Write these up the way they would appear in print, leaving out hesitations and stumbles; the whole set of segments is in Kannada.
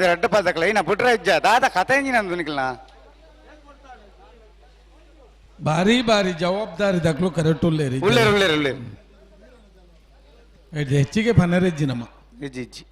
ரெண்டு பாத்தக்கல ಇನ್ನ ಬಿಟ್ರೆ ಇಜ್ಜ ದಾದ ಕತೆ ನಂದು ನಿಕಲ್ನ ಬಾರಿ ಬಾರಿ ಜವಾಬ್ದಾರಿ ದಕ್ಲು ಕರೆಕ್ಟ್ ಉಳ್ಳೇರಿ ಉಳ್ಳೇರು ಉಳ್ಳೇರು ಉಳ್ಳೇರು ಹೆಚ್ಚಿಗೆ ಪನರೆಜ್ಜಿ ನಮ್ಮ ಇಜ್ಜಿ ಇಜ್ಜಿ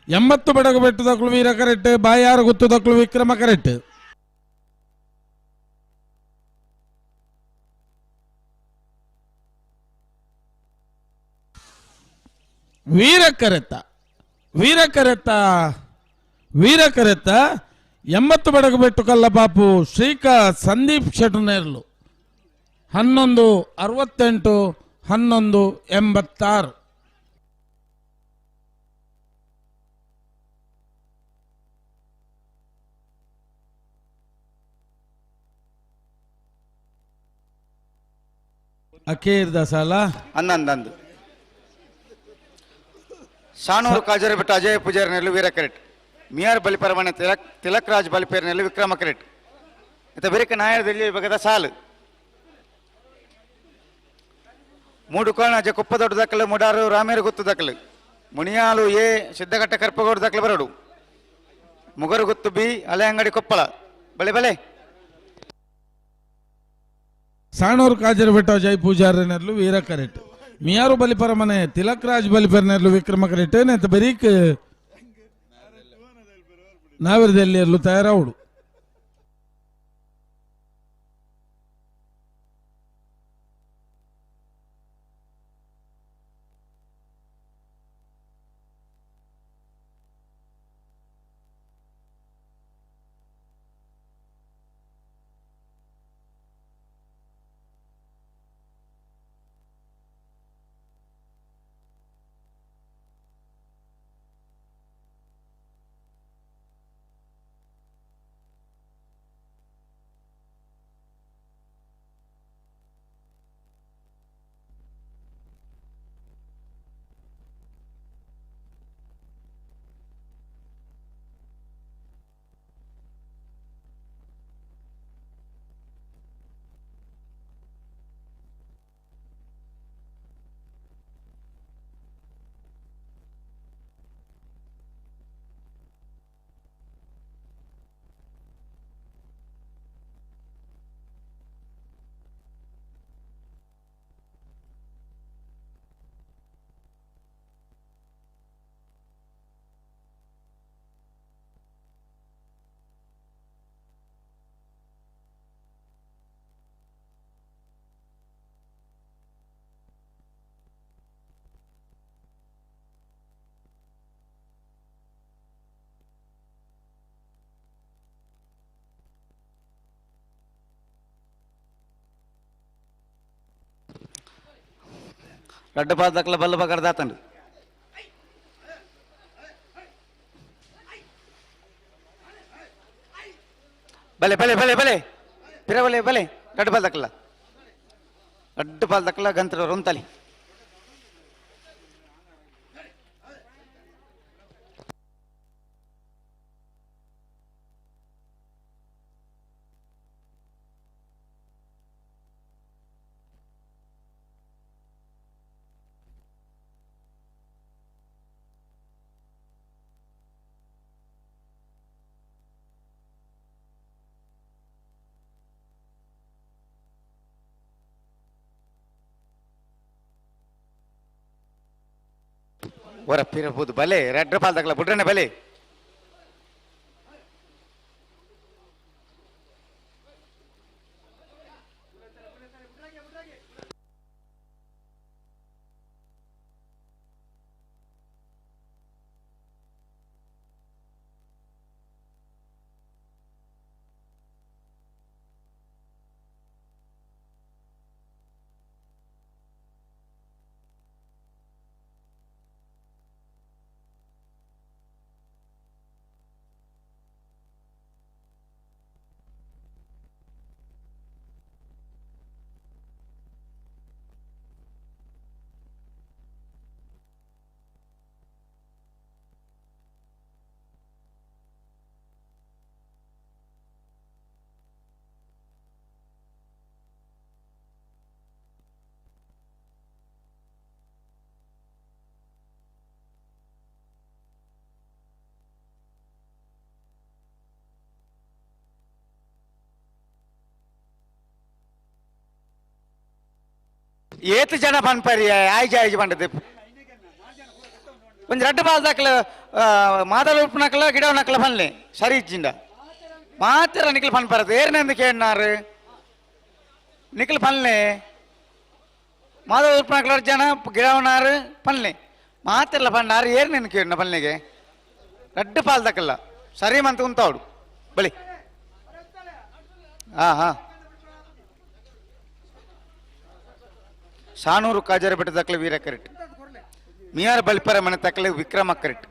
ಎಂಬತ್ತು ಬಡಗು ಬೆಟ್ಟು ತಕ್ಳು ವೀರ ಕರೆಕ್ಟ್ ಬಾಯಾರು ಗುತ್ತು ತಕ್ಳು ವಿಕ್ರಮ ಕರೆಕ್ಟ್ ವೀರ ಕರೆತ್ತ ವೀರ ಕರೆತ್ತ ವೀರ ಕರೆತ್ತ ಎಂಬತ್ತು ಬಡಗು ಬೆಟ್ಟು ಕಲ್ಲ ಬಾಪು ಸಂದೀಪ್ ಶೆಟ್ಟುನೇರ್ಲು 1168 1186 ಅಕೇರ್ದ ಸಾಲ ಅಂದಂದು ಶಾನೂರು ಕಾಜರಿ ಬಿಟ್ಟು ಅಜಯ್ ಪೂಜಾರಿನಲ್ಲಿ ವೀರ ಕರೆಕ್ಟ್ ಮಿಯಾರ್ ಬಲಿಪರಮನೆ ತಿಲಕ್ ರಾಜ್ ಬಲಿಪೇರಿನಲ್ಲಿ ವಿಕ್ರಮ ಕರೆಕ್ಟ್ ಇತ್ತ ಬೇರೆ ನಾಯದಲ್ಲಿ ಬಗದ ಸಾಲು ಮೂಡು ಕೋಣ ಅಜ ಕುಪ್ಪ ದೊಡ್ಡ ದಕ್ಕಲು ಮುಡಾರು ರಾಮೇರು ಗುತ್ತು ದಕ್ಕಲು ಮುನಿಯಾಲು ಎ ಸಿದ್ದಘಟ್ಟ ಕರ್ಪಗೋಡು ದಕ್ಕಲು ಬರಡು ಮುಗರು ಗುತ್ತು ಬಿ ಅಲೆ ಅಂಗಡಿ ಕೊಪ್ಪಳ ಬಲೆ ಬಲೆ ಸಾಣೂರು ಕಾಜರ ಬೆಟ್ಟ ಜೈ ಪೂಜಾರನೆರ್ಲು ವೀರ ಕರೆಕ್ಟ್ ಮಿಯಾರು ಬಲಿಪರಮನೆ ತಿಲಕ್ ರಾಜ್ ಬಲಿಪೇರಿನೆರ್ಲು ವಿಕ್ರಮ ಕರೆಕ್ಟ್ ನೆತ್ತ ಬರೀಕ್ ನಾವಿರದಲ್ಲಿ ಎರ್ಲು ತಯಾರವಡು ಲಡ್ಡು ಪಾದಕ್ಲ ಬಲ್ಲ ಬಗರ್ ದಾತಂಡು ಬಲೆ ಬಲೆ ಬಲೆ ಬಲೆ ಪಿರ ಬಲೆ ಬಲೆ ಲಡ್ಡು ಪಾದಕ್ಲ ಗಂತ್ರ ರೊಂತಲಿ ಹೊರಪ್ಪಿರಬಹುದು ಬಲೆ ರೆಡ್ ಪಾಲ್ ತಗಲ ಬುಡ್ರನೆ ಬಲೆ ಏತ್ ಜನ ಪನ್ಪರಿ ಆಯ್ಜ ಆಯ್ಜ ಪಂಡದೆ ಒಂಜಿ ರಡ್ಡು ಪಾಲ್ ದಾಖಲ ಮಾದಲ ಉಪ್ಪು ನಕಲ ಗಿಡವ ನಕಲ ಪನ್ಲೆ ಸರಿ ಇಚ್ಚಿಂಡ ಮಾತ್ರ ನಿಖಲ್ ಪನ್ಪರದು ಏರ್ನೆಂದು ಕೇಳಿನಾರು ನಿಖಲ್ ಪನ್ಲೆ ಮಾದಲ ಉಪ್ಪು ನಕಲ ಜನ ಗಿಡವನಾರು ಪನ್ಲೆ ಮಾತೆಲ್ಲ ಪಂಡಾರು ಏರ್ನೆಂದು ಕೇಳಿನ ಪನ್ಲೆಗೆ ರಡ್ಡು ಪಾಲ್ ದಾಖಲ್ಲ ಸರಿ ಮಂತ ಉಂತಾವಡು ಬಳಿ ಹಾ ಹಾ ಸಾನೂರು ಕಾಜರ ಬೆಟ್ಟ ತಕ್ಕಲೆ ವೀರ ಕರೆಟ್ ಮಿಯಾರ್ ಬಲಿಪರ ಮನೆ ತಕ್ಕಲೆ ವಿಕ್ರಮ ಕರೆಟ್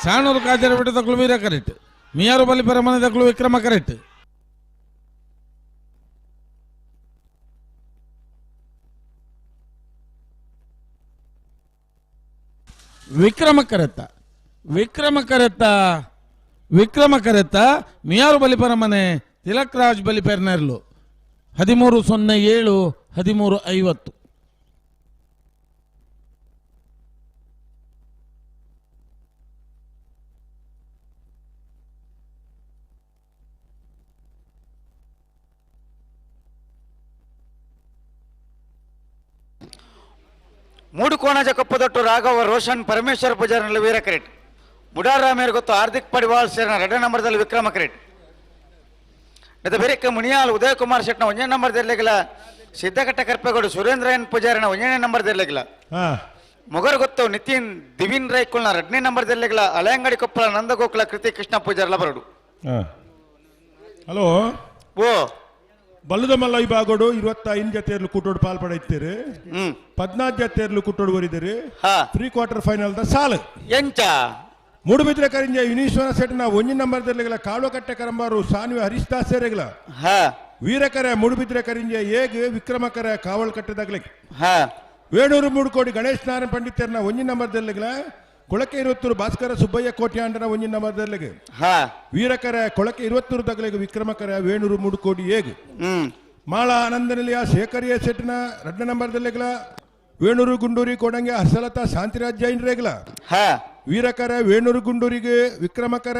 ಸಾಣೂರು ಕಾಜರ ಬೆಟ್ಟ ತಕ್ಕಲು ವೀರ ಕರೆಟ್ ಮಿಯಾರು ಬಲಿಪರ ಮನೆ ತಕ್ಕಲು ವಿಕ್ರಮ ಕರೆಟ್ ವಿಕ್ರಮ ಕರೆತ್ತ ಮಿಯಾರು ಬಲಿಪರ ಮನೆ ತಿಲಕ್ ರಾಜ್ ಬಲಿಪೆರ್ನೆರ್ಲು 1307-1350 ಮೂಡು ಕೋಣಜ ಕೊಪ್ಪದೊಟ್ಟು ರಾಘವ ರೋಷನ್ ಪರಮೇಶ್ವರ ಪೂಜಾರನಲ್ಲಿ ವೀರ ಕರೆಟ್ ಮುಡಾರ್ ರಾಮೇರ್ ಗೊತ್ತು ಹಾರ್ದಿಕ್ ಪಡಿವಾಲ್ ಸೇರಿನ 2 ನಂಬರ್ದಲ್ಲಿ ವಿಕ್ರಮ ಕರೆಟ್ ಇದ ಬೇರೆಕ್ಕೆ ಮುನಿಯಾಲ್ ಉದಯ ಕುಮಾರ್ ಶೆಟ್ನ 1 ನಂಬರ್ ದೆರ್ಲೆಗಿಲ್ಲ ಸಿದ್ದಘಟ್ಟ ಕರ್ಪೆಗೋಡು ಸುರೇಂದ್ರ ಎನ್ ಪೂಜಾರಿನ 1 ನಂಬರ್ ದೆರ್ಲೆಗಿಲ್ಲ ಮೊಗರು ಗೊತ್ತು ನಿತಿನ್ ದಿವಿನ್ ರೈಕುಲ್ನ 2 ನಂಬರ್ ದೆರ್ಲೆಗಿಲ್ಲ ಅಲೆಂಗಡಿ ಕೊಪ್ಪಳ ನಂದಗೋಕುಲ ಕೃತಿ ಕೃಷ್ಣ ಪೂಜಾರಲ ಬರಡು ಹಲೋ ಓ ಬಲ್ಲದ ಮಲ್ಲ ವಿಭಾಗೋಡು 25 ಜತೆಯರ್ಲು ಕೂಟೋಡು ಪಾಲ್ಪಡೈತೀರಿ ಹ್ಮ್ 14 ಜತೆಯರ್ಲು ಕೂಟೋಡು ಬರಿದಿರಿ ಹಾ 3/4 ಫೈನಲ್ ದ ಸಾಲು ಎಂಚ ಮೂಡುಬಿದ್ರೆ ಕರಿಂಜ ಯುನೀಶ್ವರ ಸೆಟ್ನ ಒಂಜಿ ನಂಬರ್ ದೆರ್ಲೆಗಲ ಕಾಳುಕಟ್ಟೆ ಕರಂಬಾರು ಸಾನ್ವಿ ಹರೀಶ್ ದಾಸ್ ಸೇರೆಗಲ ಹಾ ವೀರಕರೆ ಮೂಡುಬಿದ್ರೆ ಕರಿಂಜ ಏಗ್ ವಿಕ್ರಮಕರ ಕಾವಲ್ ಕಟ್ಟೆದಾಗ್ಲಿ ಹಾ ವೇಣೂರು ಮೂಡುಕೋಡಿ ಗಣೇಶ್ ನಾರಾಯಣ ಪಂಡಿತರ್ನ ಒಂಜಿ ನಂಬರ್ ದೆರ್ಲೆಗಲ ಕೊಳಕೆ 20 ಭಾಸ್ಕರ ಸುಬ್ಬಯ್ಯ ಕೋಟ್ಯಾಂಡನ ಒಂಜಿ ನಂಬರ್ ದೆರ್ಲೆಗೆ ಹಾ ವೀರಕರೆ ಕೊಳಕೆ 20 ದಗ್ಲೆಗೆ ವಿಕ್ರಮಕರ ವೇಣೂರು ಮೂಡುಕೋಡಿ ಏಗ್ ಹ್ಮ್ ಮಾಳ ಆನಂದನಿಲಿಯ ಶೇಖರಿಯ ಸೆಟ್ನ 2 ನಂಬರ್ ದೆರ್ಲೆಗಲ ವೇಣೂರು ಗುಂಡೂರಿ ಕೋಡಂಗೆ ಹರ್ಸಲತಾ ಶಾಂತಿರಾಜ್ ಜೈನ್ ರೇಗಲ ಹಾ ವೀರಕರ ವೇಣೂರು ಗುಂಡೂರಿಗೆ ವಿಕ್ರಮಕರ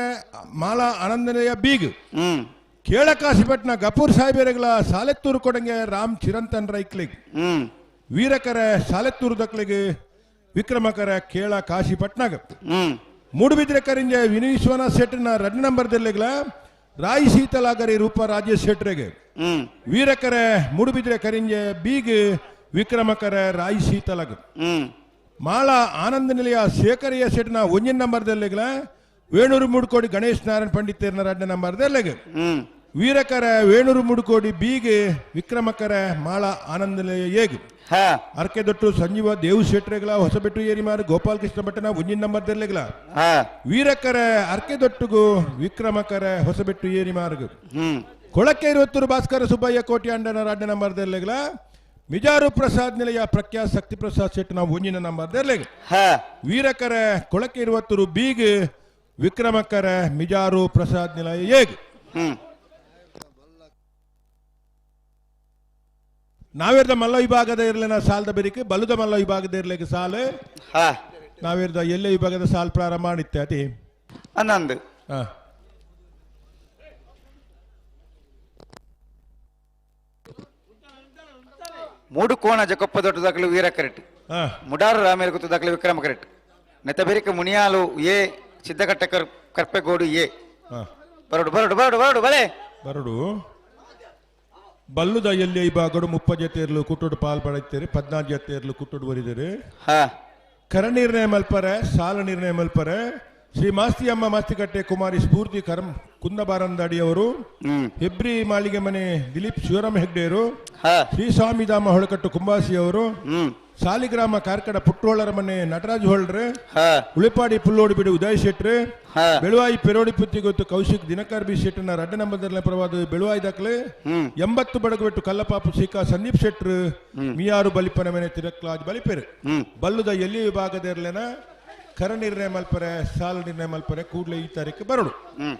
ಮಾಲಾ ಆನಂದನೆಯ ಬೀಗ್ ಹ್ಮ್ ಕೇಳಕಾಸಿಪಟ್ನ ಗಪೂರ್ ಸಾಹೇಬರೆಗಲ ಸಾಲೆತ್ತೂರು ಕೊಡಂಗೆ ರಾಮ್ ಚಿರಂತನ್ ರೈಕ್ಲಿಗ್ ಹ್ಮ್ ವೀರಕರ ಸಾಲೆತ್ತೂರು ದಕ್ಲಿಗೆ ವಿಕ್ರಮಕರ ಕೇಳ ಕಾಶಿಪಟ್ನಾಗ ಹ್ಮ್ ಮೂಡುಬಿದ್ರೆ ಕರಿಂಜ ವಿನೀಶ್ವರ ಸೆಟ್ನ 2 ನಂಬರ್ ದೆರ್ಲೆಗಲ ರಾಯಿ ಶೀತಲಾಗರಿ ರೂಪ ರಾಜೇಶ್ ಶೆಟ್ರೆಗೆ ಹ್ಮ್ ವೀರಕರ ಮೂಡುಬಿದ್ರೆ ಕರಿಂಜ ಬೀಗ್ ವಿಕ್ರಮಕರ ರಾಯಿ ಶೀತಲಾಗ ಹ್ಮ್ ಮಾಳ ಆನಂದ ನಿಲಯ ಶೇಖರಿಯ ಸೆಟ್ನ ಒಂಜಿ ನಂಬರ್ ದೆಲ್ಲೆಗಲ ವೇಣೂರು ಮೂಡುಕೋಡಿ ಗಣೇಶ್ ನಾರಾಯಣ ಪಂಡಿತರ್ನ 2 ನಂಬರ್ ದೆಲ್ಲೆಗೆ ಹ್ಮ್ ವೀರಕರ ವೇಣೂರು ಮೂಡುಕೋಡಿ ಬೀಗೆ ವಿಕ್ರಮಕರ ಮಾಳ ಆನಂದ ನಿಲಯ ಏಗ್ ಹಾ ಅರ್ಕೆ ದೊಟ್ಟು ಸಂಜೀವ ದೇವು ಶೆಟ್ರೆಗಲ ಹೊಸಬೆಟ್ಟು ಏರಿಮಾರು ಗೋಪಾಲ್ ಕೃಷ್ಣ ಭಟ್ಟನ ಒಂಜಿ ನಂಬರ್ ದೆಲ್ಲೆಗಲ ಹಾ ವೀರಕರ ಅರ್ಕೆ ದೊಟ್ಟುಗು ವಿಕ್ರಮಕರ ಹೊಸಬೆಟ್ಟು ಏರಿಮಾರ್ಗು ಹ್ಮ್ ಕೊಳಕೆ 20 ಭಾಸ್ಕರ ಸುಬ್ಬಯ್ಯ ಕೋಟಿ ಅಂಡನ 2 ನಂಬರ್ ದೆಲ್ಲೆಗಲ ಮಿಜಾರು ಪ್ರಸಾದ್ ನಿಲಯ ಪ್ರಖ್ಯಾತ್ ಶಕ್ತಿ ಪ್ರಸಾದ್ ಶೆಟ್ನ ಒಂಜಿನ ನಂಬರ್ ದೆರ್ಲೆಗೆ ಹಾ ವೀರಕರ ಕೊಳಕೆ 20 ಬೀಗ್ ವಿಕ್ರಮಕರ ಮಿಜಾರು ಪ್ರಸಾದ್ ನಿಲಯ ಏಗ್ ಹ್ಮ್ ನಾವೇರ್ದ ಮಲ್ಲ ವಿಭಾಗದ ಇರ್ಲಿನ ಸಾಲದ ಬೆರಿಕೆ ಬಲುದ ಮಲ್ಲ ವಿಭಾಗದ ಇರ್ಲಿಕ್ಕೆ ಸಾಲು ಹಾ ನಾವೇರ್ದ ಎಲ್ಲೆ ವಿಭಾಗದ ಸಾಲ್ ಪ್ರಾರಂಭ ಮಾಡಿತ್ತೆ ಅತಿ ಅನ್ನೊಂದು ಹಾ ಮೂಡು ಕೋಣ ಜಕೊಪ್ಪ ದೊಡ್ಡ ದಾಖಲು ವೀರ ಕರೆಟ್ ಹಾ ಮುಡಾರು ರಾಮೇರು ಗೊತ್ತು ದಾಖಲು ವಿಕ್ರಮ ಕರೆಟ್ ನೆತ್ತಬೇರಿಕೆ ಮುನಿಯಾಲು ಎ ಸಿದ್ದಕಟ್ಟ ಕರ್ಪೆಗೋಡು ಎ ಹಾ ಬರಡು ಬರಡು ಬರಡು ಬರಡು ಬಲೆ ಬರಡು ಬಲ್ಲುದ ಎಲ್ಲಿ ವಿಭಾಗಡು 30 ಜತೆಯರ್ಲು ಕುಟ್ಟುಡು ಪಾಲ್ ಪಡೆಯುತ್ತೀರಿ 14 ಜತೆಯರ್ಲು ಕುಟ್ಟುಡು ಬರಿದಿರಿ ಹಾ ಕರ ನಿರ್ಣಯ ಮಲ್ಪರೆ ಸಾಲ ನಿರ್ಣಯ ಮಲ್ಪರೆ ಶ್ರೀ ಮಾಸ್ತಿಯಮ್ಮ ಮಾಸ್ತಿಕಟ್ಟೆ ಕುಮಾರಿ ಸ್ಫೂರ್ತಿ ಕುಂದಬಾರಂದಾಡಿಯವರು ಹ್ಮ್ ಹೆಬ್ರಿ ಮಾಳಿಗೆ ಮನೆ ದಿಲೀಪ್ ಶಿವರಾಮ ಹೆಗ್ಡೆಯರು ಹಾ ಶ್ರೀ ಸ್ವಾಮಿಧಾಮ ಹೊಳಕಟ್ಟು ಕುಂಬಾಸಿ ಅವರು ಹ್ಮ್ ಸಾಲಿಗ್ರಾಮ ಕಾರ್ಕಡ ಪುಟ್ಟೋಳರ ಮನೆ ನಟರಾಜ್ ಹೊಳ್ರೆ ಹಾ ಉಳಿಪಾಡಿ ಪುಲ್ಲೋಡಿ ಬಿಡು ಉದಯ್ ಶೆಟ್ರೆ ಹಾ ಬೆಳುವಾಯಿ ಪೆರೋಡಿ ಪುತ್ತಿ ಗೊತ್ತು ಕೌಶಿಕ್ ದಿನಕರ್ ಬಿ ಶೆಟ್ನ 2 ನಂಬರ್ ಪರವಾದ ಬೆಳುವಾಯಿ ದಾಖಲೆ ಹ್ಮ್ 80 ಬಡಗಬೆಟ್ಟು ಕಲ್ಲಪಾಪು ಸೀಕಾ ಸಂದೀಪ್ ಶೆಟ್ರು ಮಿಯಾರು ಬಲಿಪನ ಮನೆ ತಿರಕ್ಲಾಜ್ ಬಲಿಪೆರು ಹ್ಮ್ ಬಲ್ಲುದ ಎಲ್ಲಿ ವಿಭಾಗದರ್ಲೆನ ಕರ ನಿರ್ಣಯ ಮಲ್ಪರೆ ಸಾಲ ನಿರ್ಣಯ ಮಲ್ಪರೆ ಕೂಡಲೇ ಈ ತಾರೀಕು ಬರಡು ಹ್ಮ್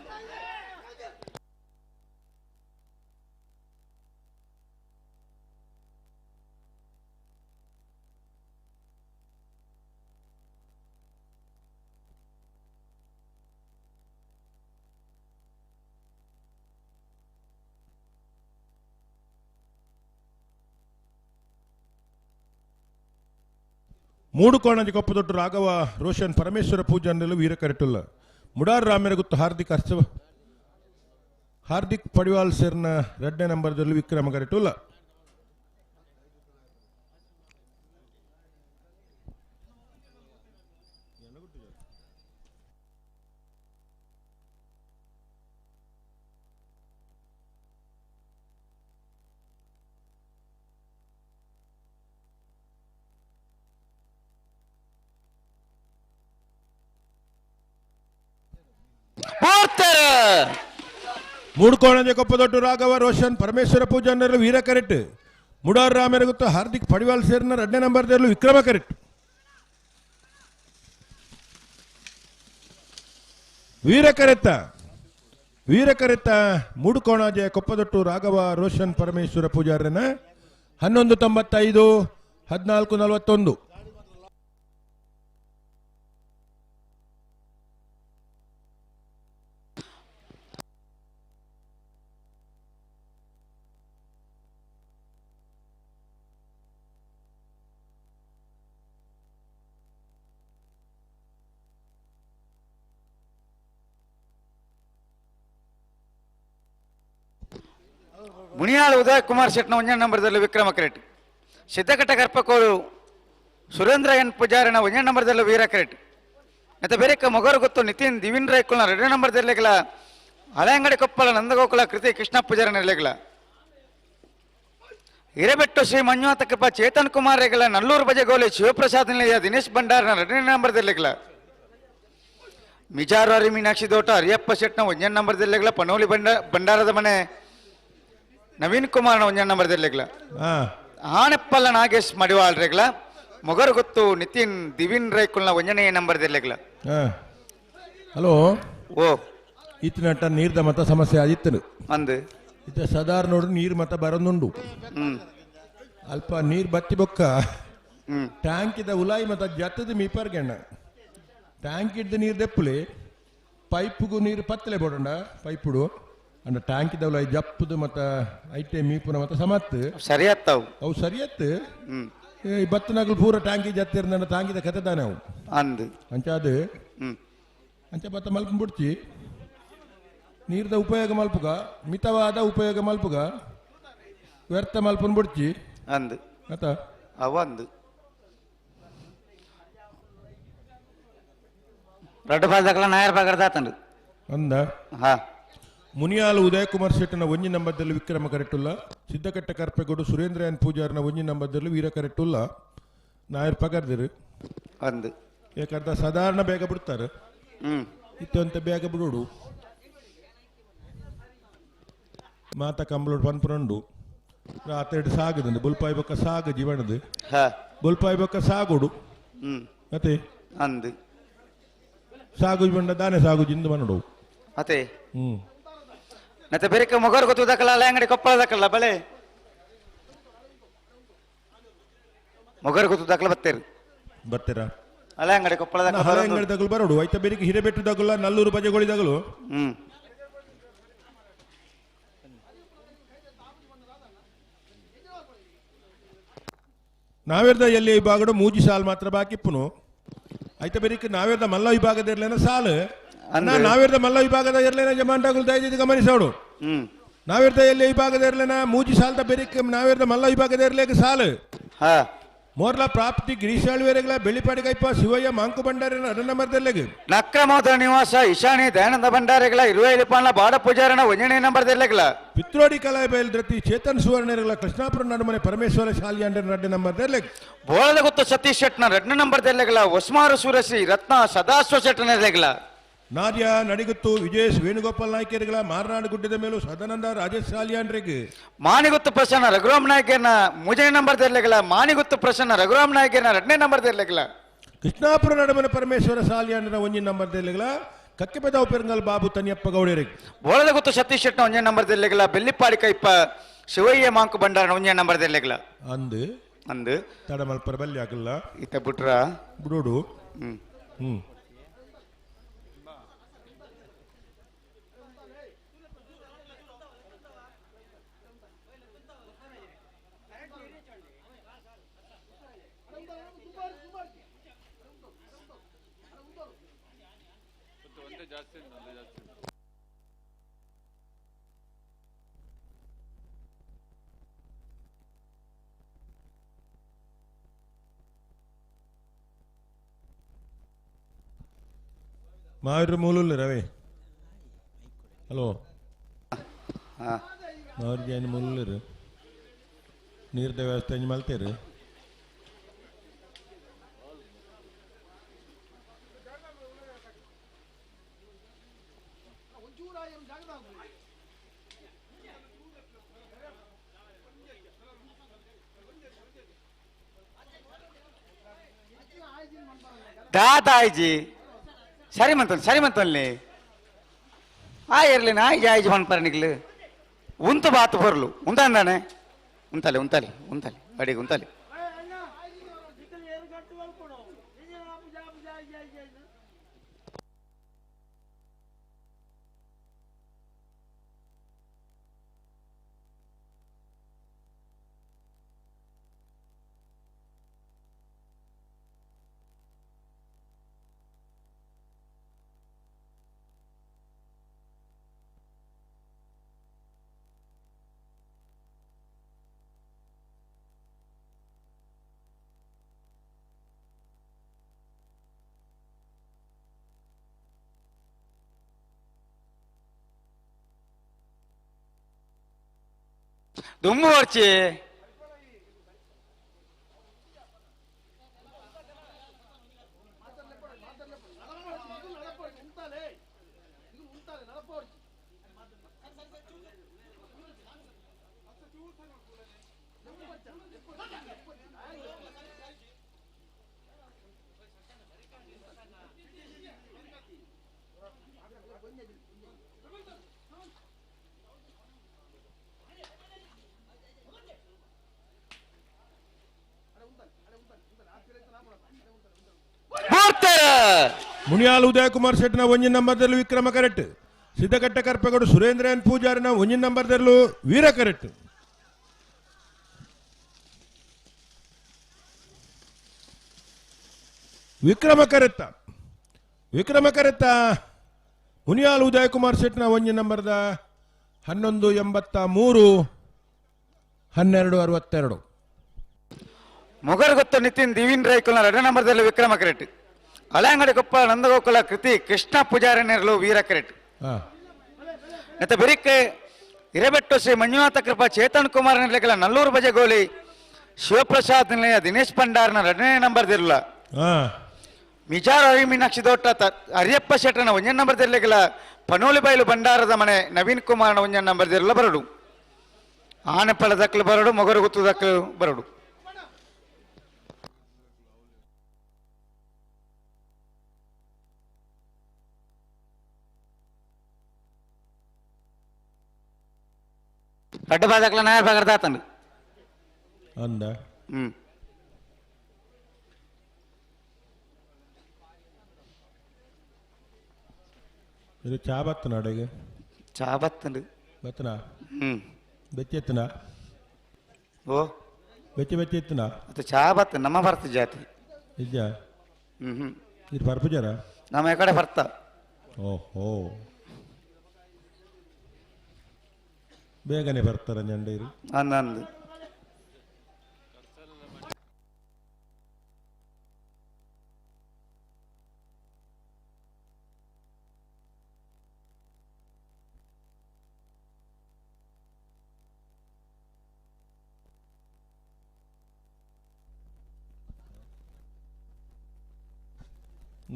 ಮೂಡು ಕೋಣಜಿ ಕೊಪ್ಪದೊಟ್ಟು ರಾಘವ ರೋಷನ್ ಪರಮೇಶ್ವರ ಪೂಜಾನೆಲ್ಲ ವೀರ ಕರೆಟುಲ್ಲ ಮುಡಾರ್ ರಾಮೇರ ಗುತ್ತು ಹಾರ್ದಿಕ್ ಪಡಿವಾಲ್ ಸೇರ್ನ 2 ನಂಬರ್ದಲ್ಲಿ ವಿಕ್ರಮ ಕರೆಟುಲ್ಲ ಮೂಡು ಕೋಣಜಿ ಕೊಪ್ಪದೊಟ್ಟು ರಾಘವ ರೋಷನ್ ಪರಮೇಶ್ವರ ಪೂಜಾನೆಲ್ಲ ವೀರ ಕರೆಟ್ ಮುಡಾರ್ ರಾಮೇರ ಗುತ್ತು ಹಾರ್ದಿಕ್ ಪಡಿವಾಲ್ ಸೇರ್ನ 2 ನಂಬರ್ದಲ್ಲಿ ವಿಕ್ರಮ ಕರೆಟ್ ವೀರ ಕರೆತ್ತ ಮೂಡು ಕೋಣಾಜೆ ಕೊಪ್ಪದೊಟ್ಟು ರಾಘವ ರೋಷನ್ ಪರಮೇಶ್ವರ ಪೂಜಾರನ 11:95 14:41 ಮುನಿಯಾಳು ಉದಯ್ ಕುಮಾರ್ ಶೆಟ್ನ 1 ನಂಬರ್ದಲ್ಲಿ ವಿಕ್ರಮ ಕರೆಟ್ ಸಿದ್ದಕಟ್ಟ ಕರ್ಪಕೋಡು ಸುರೇಂದ್ರ ಎನ್ ಪೂಜಾರಿನ 1 ನಂಬರ್ದಲ್ಲಿ ವೀರ ಕರೆಟ್ ಮತ್ತೆ ಬೇರೆ ಮೊಗರು ಗೊತ್ತು ನಿತಿನ್ ದಿವಿನ್ ರೈಕುಲ್ನ 2 ನಂಬರ್ದಲ್ಲಿ ಹಳೆಯಂಗಡಿ ಕೊಪ್ಪಳ ನಂದಗೋಕುಲ ಕೃತಿ ಕೃಷ್ಣ ಪೂಜಾರಿ ನೆಲೆಗಳ ಹಿರೇಬೆಟ್ಟು ಶ್ರೀ ಮಂಜುನಾಥ ಕೃಪಾ ಚೇತನ್ ಕುಮಾರ್ ರೇಗಲ ನಲ್ಲೂರು ಬಜೆಗೋಲಿ ಶಿವಪ್ರಸಾದ್ ನಿಲಯ ದಿನೇಶ್ ಭಂಡಾರನ 2ನೇ ನಂಬರ್ದಲ್ಲಿಗಲ ಮಿಜಾರವಾರಿ ಮೀನಾಕ್ಷಿ ದೋಟ ಅರಿಯಪ್ಪ ಶೆಟ್ನ 1ನೇ ನಂಬರ್ದಲ್ಲಿಗಲ ಪನೋಲಿ ಭಂಡಾರದ ಮನೆ ನವೀನ್ ಕುಮಾರ್ನ 1ನೇ ನಂಬರ್ದಲ್ಲಿಗಲ ಆನೆಪ್ಪಲ್ಲ ನಾಗೇಶ್ ಮಡಿವಾಳ್ ರೇಗಲ ಮೊಗರು ಗೊತ್ತು ನಿತಿನ್ ದಿವಿನ್ ರೈಕುಲ್ನ 1ನೇ ನಂಬರ್ದಲ್ಲಿಗಲ ಹಲೋ ಓ ಇತ್ತಿನಟ್ಟ ನೀರ್ದ ಮತ ಸಮಸ್ಯೆ ಆದಿತ್ತನು ಅಂದು ಇತ್ತ ಸಾಧಾರಣ ನೋಡ್ರಿ ನೀರು ಮತ ಬರೋದುಂಡು ಅಲ್ಪ ನೀರು ಬತ್ತಿ ಬೊಕ್ಕ ಟ್ಯಾಂಕ್ ಇದ್ದ ಉಲಾಯಿ ಮತ ಜತ್ತದ ಮೀಪರ್ಗೆಣ್ಣ ಟ್ಯಾಂಕ್ ಇದ್ದ ನೀರು ದೆಪ್ಪುಲೆ ಪೈಪ್ಗೂ ನೀರು ಪತ್ತಲೆ ಬೋಡಂಡ ಪೈಪುಡು ಅಂಡ ಟ್ಯಾಂಕ್ ಇದ್ದ ಉಲಾಯಿ ಜಪ್ಪದು ಮತ ಐಟೆ ಮೀಪುನ ಮತ ಸಮತ್ ಸರಿಯತ್ತವು ಅವು ಸರಿಯತ್ ಈ ಬತ್ತನಾಗಲು ಪೂರ ಟ್ಯಾಂಕಿ ಜತ್ತಿರ್ದ ತಾಂಗಿದ ಕತೆದಾನೆ ಅವು ಅಂದು ಅಂಚಾದು ಅಂಚ ಬತ್ತ ಮಲ್ಪ ಬಿಡ್ಚಿ ನೀರ್ದ ಉಪಯೋಗ ಮಲ್ಪುಗ ಮಿತವಾದ ಉಪಯೋಗ ಮಲ್ಪುಗ ವ್ಯರ್ಥ ಮಲ್ಪನ್ ಬಿಡ್ಚಿ ಅಂದು ಆತ ಅವಂದು ರಡ್ಡು ಬಾಲ್ದಾಗಲ ನಾಯರ್ ಬಾಗರ್ದಾತಂಡು ಅಂದ ಹಾ ಮುನಿಯಾಲು ಉದಯ ಕುಮಾರ್ ಶೆಟ್ಟನ 1 ನಂಬರ್ದಲ್ಲಿ ವಿಕ್ರಮ ಕರೆಟ್ಟುಲ್ಲ ಸಿದ್ದಕಟ್ಟ ಕರ್ಪೆಗೋಡು ಸುರೇಂದ್ರ ಎನ್ ಪೂಜಾರ್ನ 1 ನಂಬರ್ದಲ್ಲಿ ವೀರ ಕರೆಟ್ಟುಲ್ಲ ನಾಯರ್ ಪಗರ್ದಿರು ಅಂದು ಯಾಕಂತ ಸಾಧಾರಣ ಬೇಗ ಬಿಡ್ತಾರೆ ಇತ್ತಂತ ಬೇಗ ಬಿಡೋಡು ಮಾತ ಕಂಬಳೋಡು ಪನ್ಪುರಂಡು ರಾತ್ರಿ ಸಾಗದಂದು ಬುಲ್ಪಾಯಿ ಬೊಕ್ಕ ಸಾಗ ಜೀವನದು ಬುಲ್ಪಾಯಿ ಬೊಕ್ಕ ಸಾಗೋಡು ಮತ್ತೆ ಅಂದು ಸಾಗು ಬಂಡ ದಾನೆ ಸಾಗು ಜಿಂದು ಮನಡು ಮತ್ತೆ ಮತ್ತೆ ಬೇರೆ ಮೊಗರು ಗೊತ್ತು ದಕ್ಕಲ್ಲ ಅಲ್ಲ ಅಂಗಡಿ ಕೊಪ್ಪಳ ದಕ್ಕಲ್ಲ ಬಳೆ ಮೊಗರು ಗೊತ್ತು ದಕ್ಕಲ ಬತ್ತೇರು ಬರ್ತೀರಾ ಅಲ್ಲ ಅಂಗಡಿ ಕೊಪ್ಪಳ ಅಂಗಡಿ ದಗಲು ಬರೋಡು ಆಯ್ತ ಬೇರೆ ಹಿರೇಬೆಟ್ಟು ದಗಲ್ಲ ನಲ್ಲೂರು ಬಜೆಗಳಿದಾಗಲು ನಾವೇರ್ದ ಎಲ್ಲಿ ವಿಭಾಗಡು ಮೂಜಿ ಸಾಲ್ ಮಾತ್ರ ಬಾಕಿಪ್ಪುನು ಆಯ್ತ ಬೇರಿಕ್ ನಾವೇರ್ದ ಮಲ್ಲ ವಿಭಾಗದ ಇರ್ಲೇನ ಸಾಲು ನಾವೇರ್ದ ಮಲ್ಲ ವಿಭಾಗದ ಇರ್ಲೇನ ಜಮಾಂಡಾಗುಲ್ ದಯచేసి ಗಮನಿಸೋಡು ನಾವೇರ್ದ ಎಲ್ಲಿ ವಿಭಾಗದ ಇರ್ಲೇನ ಮೂಜಿ ಸಾಲ್ದ ಬೇರಿಕ್ ನಾವೇರ್ದ ಮಲ್ಲ ವಿಭಾಗದ ಇರ್ಲೇಕ ಸಾಲು ಮೋರ್ಲ ಪ್ರಾಪ್ತಿ ಗಿರೀಶಾಳ್ವೇರೆಗಳ ಬೆಳ್ಳಿಪಾಡಿಗೈಪ ಶಿವಯ್ಯ ಮಾಂಕು ಭಂಡಾರಿನ 2 ನಂಬರ್ದಲ್ಲಿಗೆ ನಕ್ರಮೋದರ ನಿವಾಸ ಈಶಾನಿ ದಯಾನಂದ ಭಂಡಾರಿಗಳ 25 ಪಾಲ್ನ ಬಾಡ ಪೂಜಾರನ 1ನೇ ನಂಬರ್ದಲ್ಲಿಗಲ ಪಿತ್ರೋಡಿ ಕಲಾಯ ಬಯಲ್ದ್ರತಿ ಚೇತನ್ ಸುವರ್ಣಗಳ ಕೃಷ್ಣಾಪುರ ನಡುಮನೆ ಪರಮೇಶ್ವರ ಶಾಲಿಯಾಂಡ್ರ 2 ನಂಬರ್ದಲ್ಲಿಗೆ ಬೋಳದ ಗೊತ್ತು ಸತೀಶ್ ಶೆಟ್ನ 2ನೇ ನಂಬರ್ದಲ್ಲಿಗಲ ಒಸ್ಮಾರು ಸೂರಶ್ರೀ ರತ್ನ ಸದಾಶ್ವ ಶೆಟ್ಟನಲ್ಲಿಗಲ ನಾರ್ಯ ನಡಿಗುತ್ತು ವಿಜಯೇಶ್ ವೇಣುಗೋಪಾಲ್ ನಾಯ್ಕರಿಗಳ ಮಾರನಾಡು ಗುಡ್ಡದ ಮೇಲೂ ಸದಾನಂದ ರಾಜೇಶ್ ಶಾಲಿಯಾಂಡ್ರಿಗೆ ಮಾನಿಗುತ್ತು ಪ್ರಸನ್ನ ರಘುರಾಮ್ ನಾಯ್ಕರ್ನ 3ನೇ ನಂಬರ್ದಲ್ಲಿಗಲ ಮಾನಿಗುತ್ತು ಪ್ರಸನ್ನ ರಘುರಾಮ್ ನಾಯ್ಕರ್ನ 2ನೇ ನಂಬರ್ದಲ್ಲಿಗಲ ಕೃಷ್ಣಾಪುರ ನಡುಮನೆ ಪರಮೇಶ್ವರ ಶಾಲಿಯಾಂಡ್ರ 1 ನಂಬರ್ದಲ್ಲಿಗಲ ಕಕ್ಕೆಪೆದ ಉಪೆರಂಗಲ್ ಬಾಬು ತನಿಯಪ್ಪ ಗೌಡರಿಗೆ ಬೋಳದ ಗೊತ್ತು ಸತೀಶ್ ಶೆಟ್ನ 1ನೇ ನಂಬರ್ದಲ್ಲಿಗಲ ಬೆಳ್ಳಿಪಾಡಿ ಕೈಪ ಶಿವಯ್ಯ ಮಾಂಕು ಭಂಡಾರನ 1ನೇ ನಂಬರ್ದಲ್ಲಿಗಲ ಅಂದು ಅಂದು ತಡಮಲ್ಪರ ಬಲ್ಲಿ ಆಗಲ್ಲ ಇತ್ತ ಬಿಟ್ರ ಬಿಡೋಡು ಮಾವಿರ ಮೂಲುಲ್ಲ ರವಿ ಹಲೋ ಮಾವಿರ ಜೈನ್ ಮೂಲರು ನೀರ್ದ ವ್ಯವಸ್ಥೆ ಮಲ್ತೇರು దాదాయిజీ సరి మంతల్ని ఆ ఇర్లినా యాయిజీ మన్పర నిగ్లు ఉంత బాతు పొరలు ఉందానే ఉంతాలి అడిగి ఉంతాలి ದುಮ್ಮು ಹೊರ್ಚಿ ಮುನಿಯಾಲ್ ಉದಯ್ ಕುಮಾರ್ ಶೆಟ್ನ ಒಂಜಿನ ನಂಬರ್ದಲ್ಲೂ ವಿಕ್ರಮ ಕರೆಕ್ಟ್. ಸಿದ್ದಕಟ್ಟ ಕರ್ಪೆಗೌಡ ಸುರೇಂದ್ರನ್ ಪೂಜಾರಿನ ಒಂಜಿನ ನಂಬರ್ದಲ್ಲೂ ವೀರ ಕರೆಕ್ಟ್. ವಿಕ್ರಮ ಕರೆತ್ತ ಮುನಿಯಾಲ್ ಉದಯ್ ಕುಮಾರ್ ಶೆಟ್ನ ಒಂಜಿನ ನಂಬರ್ದ 1183 1262. ಮೊಗರ್ಗೊತ್ತು ನಿತಿನ್ ದಿವಿನ್ ರೈಕುಲ್ನ 2 ನಂಬರ್ದಲ್ಲಿ ವಿಕ್ರಮ ಕರೆಕ್ಟ್. ಹಳೆಂಗಡಿ ಕೊಪ್ಪ ನಂದಗೋಕುಲ ಕೃತಿ ಕೃಷ್ಣ ಪೂಜಾರಿ ನೆರಳು ವೀರ ಕರೆಕ್ಟ್. ಮತ್ತೆ ಬೆರಿಕೆ ಹಿರೇಬೆಟ್ಟು ಶ್ರೀ ಮಂಜುನಾಥ ಕೃಪಾ ಚೇತನ್ ಕುಮಾರ್ ನಿರ್ಲೆಗಳ ನಲ್ಲೂರು ಬಜೆಗೋಲಿ ಶಿವಪ್ರಸಾದ್ ನಿಲಯ ದಿನೇಶ್ ಭಂಡಾರ್ನ 2ನೇ ನಂಬರ್ದಿರಲ್ಲ. ಮಿಜಾರ್ ಹರಿ ಮೀನಾಕ್ಷಿ ದೊಡ್ಡ ಹರಿಯಪ್ಪ ಶೆಟ್ಟನ 1ನೇ ನಂಬರ್ದಿರ್ಲೆಗಳ ಪನೋಲಿ ಬೈಲು ಭಂಡಾರದ ಮನೆ ನವೀನ್ ಕುಮಾರ್ನ 1ನೇ ನಂಬರ್ದಿರಲ್ಲ ಬರಡು. ಆನೆಪಳ ದಕ್ಕಲು ಬರಡು, ಮೊಗರುಗುತ್ತು ದಕ್ಕಲು ಬರಡು. ಅಡ್ಡ ಬಾದಕ್ಲ ನಾಯರ್ ಬಾಗರ್ದ ಆತಂಡು ಅಂದ ಇದು ಚಾ ಬತ್ತನ ಅಡೆಗೆ ಚಾ ಬತ್ತಂಡು ಬತ್ತನ ಬೆಚ್ಚ ಎತ್ತನ ಓ ಬೆಚ್ಚ ಎತ್ತನ ಅದು ಚಾ ಬತ್ತ ನಮ್ಮ ಬರ್ತ ಜಾತಿ ನಿಜ ಇದು ಪರ್ಪುಜಾರ ನಮ್ಮ ಈ ಕಡೆ ಬರ್ತ. ಓಹೋ ಬೇಗನೆ ಬರ್ತಾರ ಜಂಡೀರು ಅಂದಂದು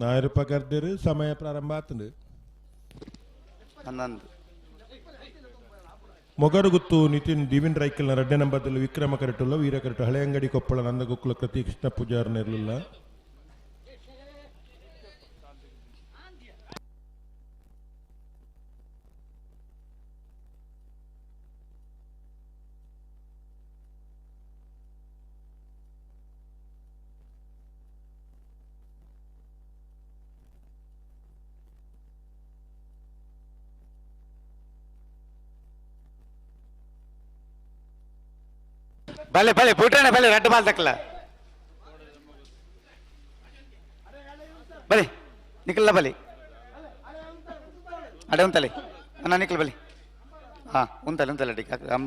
ನಾಯರು ಪಕರ್ದಿರು ಸಮಯ ಪ್ರಾರಂಭ ಆತಂದು ಅಂದಂದು ಮೊಗರುಗುತ್ತು ನಿತಿನ್ ದಿವಿನ್ ರೈಕಲ್ನ 2ನೇ ನಂಬರ್ದಲ್ಲಿ ವಿಕ್ರಮ ಕರೆಟುಲ್ಲ ವೀರ ಕರೆಟು ಹಳೆಯಂಗಡಿ ಕೊಪ್ಪಳ ನಂದಗೋಕುಲ ಕೃತಿ ಕೃಷ್ಣ ಪೂಜಾರನ ಇರಲಿಲ್ಲ. भले भले फुटने भले रट बाल तकला भले निकल भले अड़े उन्तले अन्ना निकल भले हाँ उन्तले ठीक है हम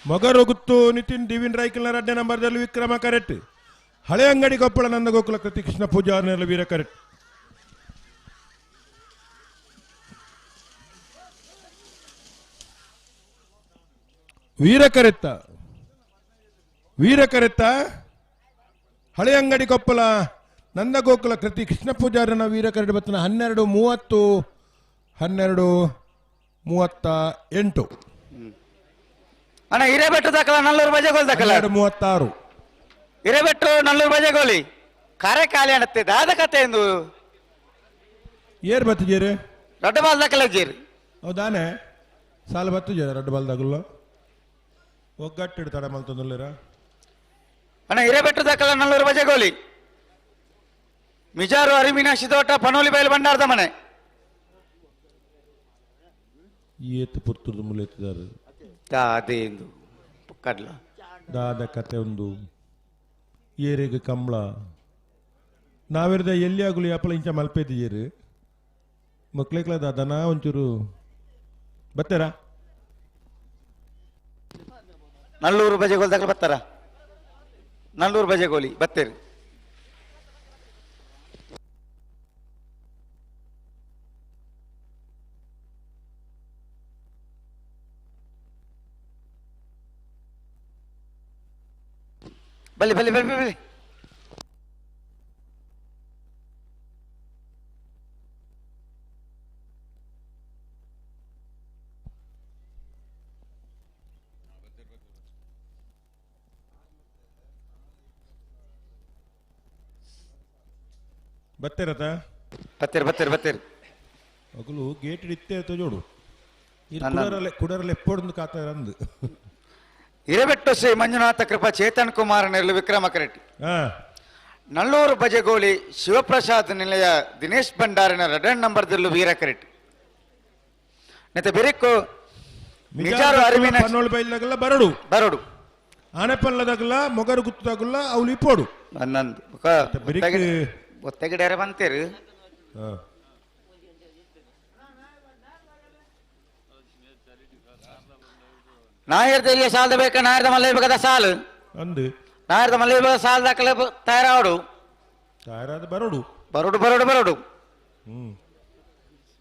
ಮೊಗರುಗುತ್ತು ನಿತಿನ್ ದಿವಿನ್ ರೈಕಲ್ನ 2ನೇ ನಂಬರ್ದಲ್ಲಿ ವಿಕ್ರಮ ಕರೆಟ್ ಹಳೆ ಅಂಗಡಿ ಕೊಪ್ಪಳ ನಂದಗೋಕುಲ ಕೃತಿ ಕೃಷ್ಣ ಪೂಜಾರನೆಲ್ಲ ವೀರ ಕರೆಟ್ ವೀರಕರೆತ್ತ ವೀರಕರೆತ್ತ ಹಳೆ ಅಂಗಡಿ ಕೊಪ್ಪಲ ನಂದಗೋಕುಲ ಕೃತಿ ಕೃಷ್ಣ ಪೂಜಾರನ ವೀರಕರೆತ ಬತ್ತನ 12:30 ಅಣ್ಣ ಹಿರೇಬೆಟ್ಟು ದಾಖಲ ನಲ್ಲೂರು ಬಜೆಗೋಲ್ ದಾಖಲ 36 ಹಿರೇಬೆಟ್ಟು ನಲ್ಲೂರು ಬಜೆಗೋಲಿ ಕರೆ ಖಾಲಿ ಅಣತ್ತೆ ದಾದ ಕತೆ ಎಂದು ಏರ್ ಬತ್ತಿಜೇರು ದೊಡ್ಡ ಬಾಲ್ ದಾಖಲ ಜೀರಿ ಹೌದಾನೆ ಸಾಲ ಬತ್ತಿಜೇರ ರಡ್ಡು ಬಾಲ್ದಾಗಲ್ಲ ಒಗ್ಗಟ್ಟಿಡ್ತಾರ ಮಲ್ತೊಂದುಲ್ಲೇರ ಅಣ್ಣ ಹಿರೇಬೆಟ್ಟು ದಾಖಲ ನಲ್ಲೂರು ಬಜೆಗೋಲಿ ಮಿಜಾರು ಅರಿಮೀನಾಕ್ಷಿ ತೋಟ ಪನೋಲಿ ಬಯಲು ಬಂಡಾರದ ಮನೆ ಏತ್ ಪುತ್ತೂರ್ದು ಮುಲೆತ್ತಿದ್ದಾರೆ ದಾದೆ ಎಂದು ಕಡ್ಲ ದಾದ ಕತೆ ಒಂದು ಏರಿಗೆ ಕಂಬಳ ನಾವಿರದ ಎಲ್ಲಿ ಆಗಲಿ ಅಪ್ಪಲ ಇಂಚ ಮಲ್ಪೇದಿಯರು ಮಕ್ಳಿಗ್ಲ ದಾದನ ಒಂಚೂರು ಬತ್ತಾರ ನಲ್ಲೂರು ಬಜೆಗೋಲ್ ದಾಖಲೆ ಬರ್ತಾರ ನಲ್ಲೂರು ಬಜೆಗೋಲಿ ಬತ್ತೇರಿ ಬಲ್ಲಿ ಬಲ್ಲಿ ಬಲ್ಲಿ ಬಲ್ಲಿ ಬತ್ತೇರತ ಬತ್ತೇರಿ ಬತ್ತೇರಿ ಬತ್ತೇರಿ ಅಗಲು ಗೇಟ್ ಇತ್ತೆ ಜೋಡು ಕುಡರಲ್ಲಿ ಎಪ್ಪೊಂದು ಕಾತಾರ ಅಂದು ಹಿರೇಬೆಟ್ಟು ಶ್ರೀ ಮಂಜುನಾಥ ಕೃಪಾ ಚೇತನ್ ಕುಮಾರ್ ನೆರಳು ವಿಕ್ರಮಕರೆಡ್ಡಿ ನಲ್ಲೂರು ಬಜೆಗೋಲಿ ಶಿವಪ್ರಸಾದ್ ನಿಲಯ ದಿನೇಶ್ ಭಂಡಾರಿನ 2 ನಂಬರ್ದಲ್ಲೂ ವೀರಕರೆಡ್ಡಿ ನೆತ್ತ ಬೆರಿಕ್ಕು ಮಿಜಾರು ಅರಿವಿನ ಪನ್ನೋಳು ಬೈಲ್ದಾಗಲ್ಲ ಬರಡು ಬರೋಡು ಆನೆಪಲ್ಲದಾಗಲ್ಲ ಮೊಗರು ಗುತ್ತದಾಗಲ್ಲ ಅವ್ಲು ಇಪ್ಪೋಡು ಹನ್ನೊಂದು ಒತ್ತಗಿಡ್ಯಾರ ಬಂತೀರಿ ನಾಯರ್ದಲ್ಲಿ ಸಾಲದ ಬೇಕ ನಾಯರದ ಮಲ್ಲ ಬೇಕಾದ ಸಾಲು ಅಂದು ನಾಯರದ ಮಲ್ಲ ಸಾಲ ದಾಖಲೆ ತಯಾರಾವಡು ತಾರಾದ ಬರಡು ಬರೋಡು ಬರೋಡು ಬರೋಡು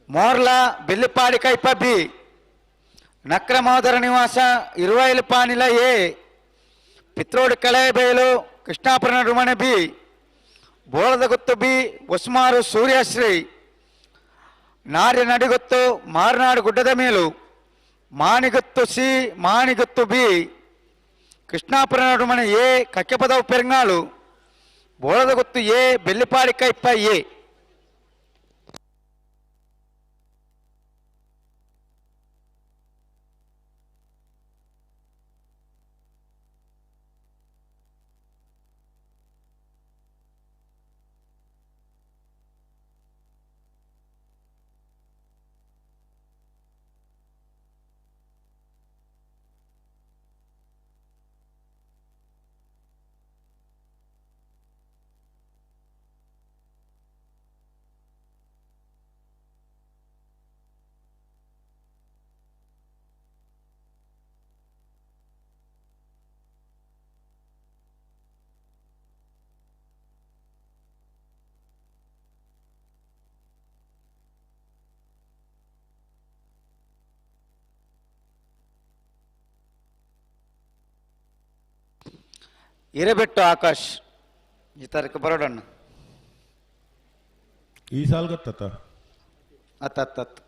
ಮೋರ್ಲ ಬೆಲ್ಲಿಪಾಡಿ ಕೈಪಬ್ಬಿ ನಕ್ರ ಮಹೋದರ ನಿವಾಸ ಇರುವೈಲು ಪಾನಿಲ ಎ ಪಿತ್ರೋಡು ಕಳೆ ಬಯಲು ಕೃಷ್ಣಾಪುರ ರುಮಣೆ ಬಿ ಬೋಳದ ಗುತ್ತು ಬಿ ಉಸ್ಮಾರು ಸೂರ್ಯಶ್ರೀ ನಾರ್ಯ ನಡಿಗುತ್ತು ಮಾರ್ನಾಡು ಗುಡ್ಡದ ಮೇಲು ಮಾಣಿಗುತ್ತು ಸಿ ಮಾಣಿಗುತ್ತು ಬಿ ಕೃಷ್ಣಾಪುರ ನಡುಮನೆ ಎ ಕಕ್ಕೆಪದವು ಪೆರಂಗಾಳು ಬೋಳದ ಗುತ್ತು ಎ ಬೆಲ್ಲಿಪಾಡಿ ಕೈಪ್ಪ ಎ ಹಿರೇಬೆಟ್ಟು ಆಕಾಶ್ ಈ ತಾರೀಕು ಬರೋಡಣ್ಣ ಈ ಸಾಲ್ ಗೊತ್ತ ಹತ್ತು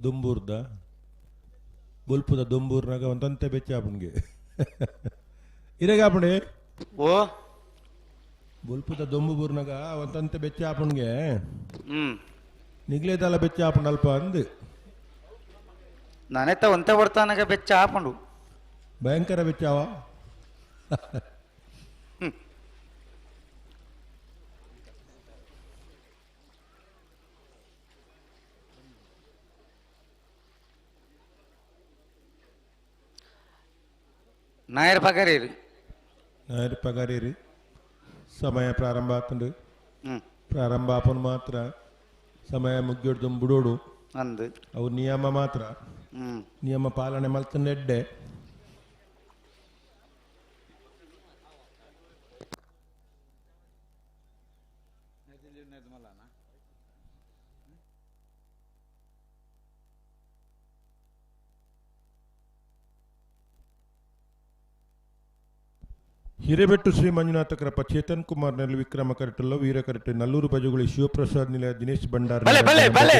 ದುಂಬೂರ್ದ ಬುಲ್ಪುದ ದುಂಬೂರ್ನಾಗ ಒಂದಂತೆ ಬೆಚ್ಚ ಆಪನ್ಗೆ ಇರೆಗ ಆಪಣೆ ಓ ಬುಲ್ಪುದ ದೊಂಬುಬೂರ್ನಾಗ ಒಂದಂತೆ ಬೆಚ್ಚ ಆಪನ್ಗೆ ನಿಗ್ಲೇದಲ್ಲ ಬೆಚ್ಚ ಆಪಂಡ್ ಅಲ್ಪ ಅಂದು ನಾನೆತ್ತ ಒಂತೆ ಬರ್ತಾನಾಗ ಬೆಚ್ಚ ಆಪಂಡು ಭಯಂಕರ ಬೆಚ್ಚಾವ ನಾಯರ್ ಪಗಾರಿ ನಾಯರ್ ಪಗಾರೇರಿ ಸಮಯ ಪ್ರಾರಂಭ ಆಗ್ತಂಡು ಹ್ಮ್ ಪ್ರಾರಂಭ ಆಪನ್ ಮಾತ್ರ ಸಮಯ ಮುಗಿಯೋಡು ಬಿಡೋಡು ಅಂದು ಅವು ನಿಯಮ ಮಾತ್ರ ಹ್ಮ್ ನಿಯಮ ಪಾಲನೆ ಮಲ್ತಂಡೆಡ್ಡೆ ಹಿರೇಬೆಟ್ಟು ಶ್ರೀ ಮಂಜುನಾಥ ಕರಪ ಚೇತನ್ ಕುಮಾರ್ ನೆರಳು ವಿಕ್ರಮ ಕರಟಲ್ಲ ವೀರ ಕರಟೆ ನಲ್ಲೂರು ಬಜಗುಳಿ ಶಿವಪ್ರಸಾದ್ ನಿಲಯ ದಿನೇಶ್ ಭಂಡಾರ ಬಲೆ, ಬಲೆ, ಬಲೆ.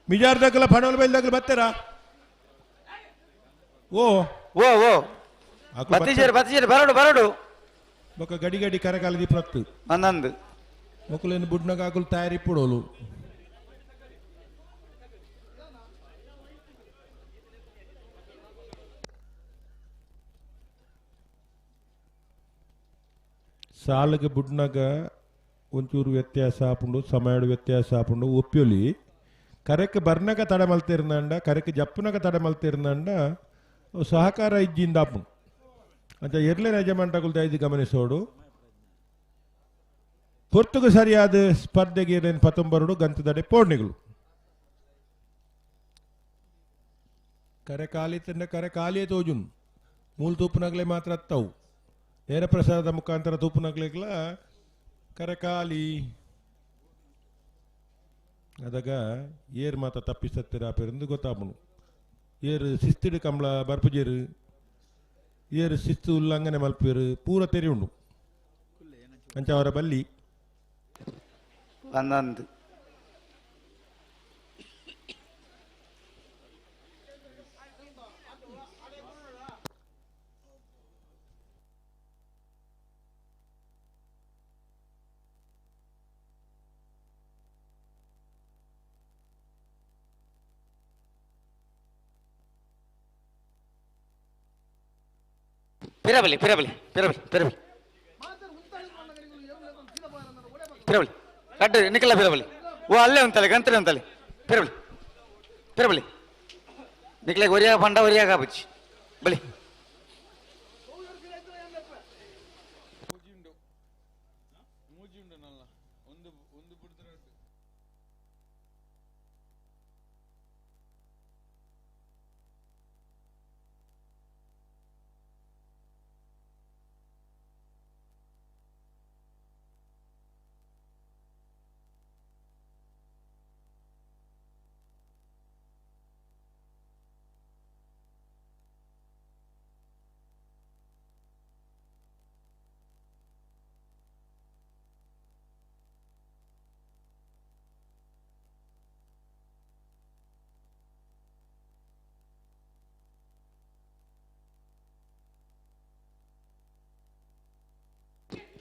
ಮಿಜಾರ್ದಾಗಲ ಪಣವಲ್ ಬೈಲ್ದಾಗಲ ಬರ್ತಾರಾ ಓ ಓ ಓ ಆಕಳು ಬತ್ತೀಜೇರಿ ಬರಡು ಬರಡು ಬೊಕ್ಕ ಗಡಿ ಗಡಿ ಕರಕಾಲದಿ ಪ್ರತ್ತು ಅಂದಂದು ಮೊಕಲೇನು ಬುಡ್ನಗ ಆಕಲು ತಯಾರಿ ಪುಡೋಲು ಸಾಲಿಗೆ ಬುಡ್ನಾಗ ಒಂಚೂರು ವ್ಯತ್ಯಾಸ ಆಪುಂಡು ಸಮಯಡು ವ್ಯತ್ಯಾಸ ಆಪುಂಡು ಒಪ್ಪಿಯೊಲಿ ಕರೆಕ್ ಬರ್ನಾಗ ತಡೆ ಮಲ್ತಿರ್ನಂಡ ಕರೆಕ್ ಜಪ್ಪನಾಗ ತಡೆ ಮಲ್ತಿರ್ನಂಡ ಸಹಕಾರ ಇಜ್ಜಿಂದ ಆಪುಂಡು ಅಂತ ಎರ್ಲೆ ಯಜಮಾನ್ರಗುಲ್ದ ಐದು ಗಮನಿಸೋಡು ಪೊರ್ತುಗು ಸರಿಯಾದ ಸ್ಪರ್ಧೆಗೆ ಏನೇನು ಪತ್ತೊಂಬರಡು ಗಂತದಡೆ ಪೋರ್ಣಿಗಳು ಕರೆ ಖಾಲಿ ತಂಡ ಕರೆ ಖಾಲಿಯೇ ತೋಜುನ್ ಮೂಲ ತೂಪುನಗಲೆ ಮಾತ್ರ ಹತ್ತವು ನೇರ ಪ್ರಸಾರದ ಮುಖಾಂತರ ತೂಪುನಗ್ಲಿಗ್ಲ ಕರೆ ಖಾಲಿ ಅದಾಗ ಏರ್ ಮಾತ ತಪ್ಪಿಸತ್ತಿರ ಪೆರಂದು ಗೊತ್ತಾಪುನು ಏರು ಶಿಸ್ತಿಡು ಕಂಬಳ ಬರ್ಪುಜೇರು ಏರು ಶಿಸ್ತು ಉಲ್ಲಂಘನೆ ಮಲ್ಪೇರು ಪೂರ ತೆರಿ ಉಂಡು ಅಂಚ ಅವರ ಬಲ್ಲಿ ಅಂದಂದು ಪಿರಬಲಿ ಪಿರಬಲಿ ಪಿರಬಲಿ ಪಿರಬಲಿ ಪಿರಬಲಿ ಕಡ್ಡು ನಿಖಲ ಪಿರಬಲಿ ಓ ಅಲ್ಲೇ ಉಂತಲೆ ಗಂತಲೆ ಉಂತಲೆ ಪಿರಬಲಿ ಪಿರಬಲಿ ನಿಖಲೆಗೆ ಒರಿಯಾಗ ಪಂಡ ಒರಿಯಾಗ ಬಚ್ಚಿ ಬಲಿ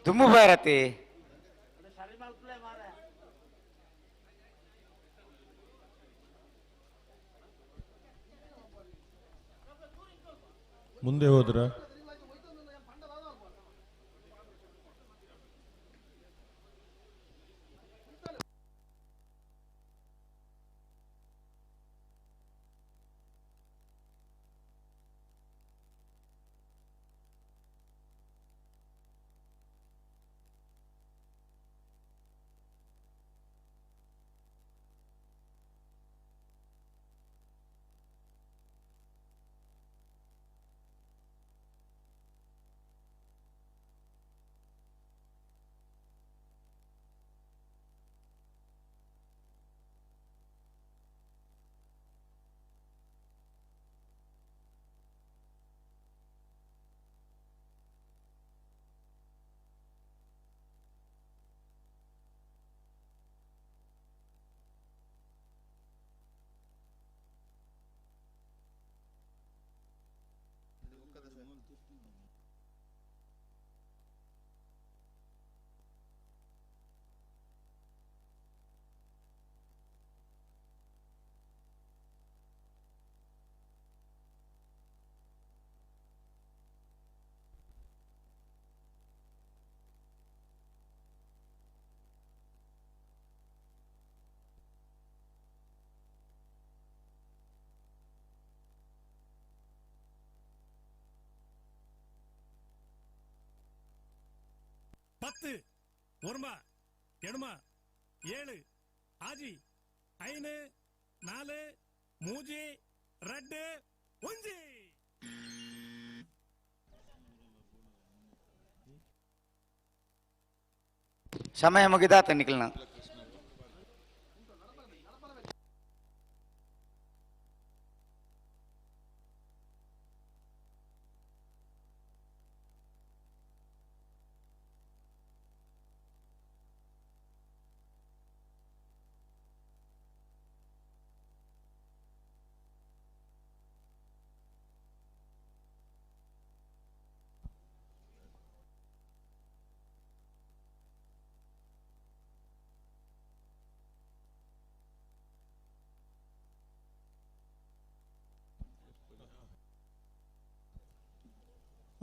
ದುಮ್ಮು ಬಾರತಿ ಮುಂದೆ ಹೋದ್ರ 10 ஓர்மா எடுமா 7 ஆஜி 5 4 3 2 1 ಸಮಯ ಮುಗಿದಾತ ನಿಖಿಲ್ನ.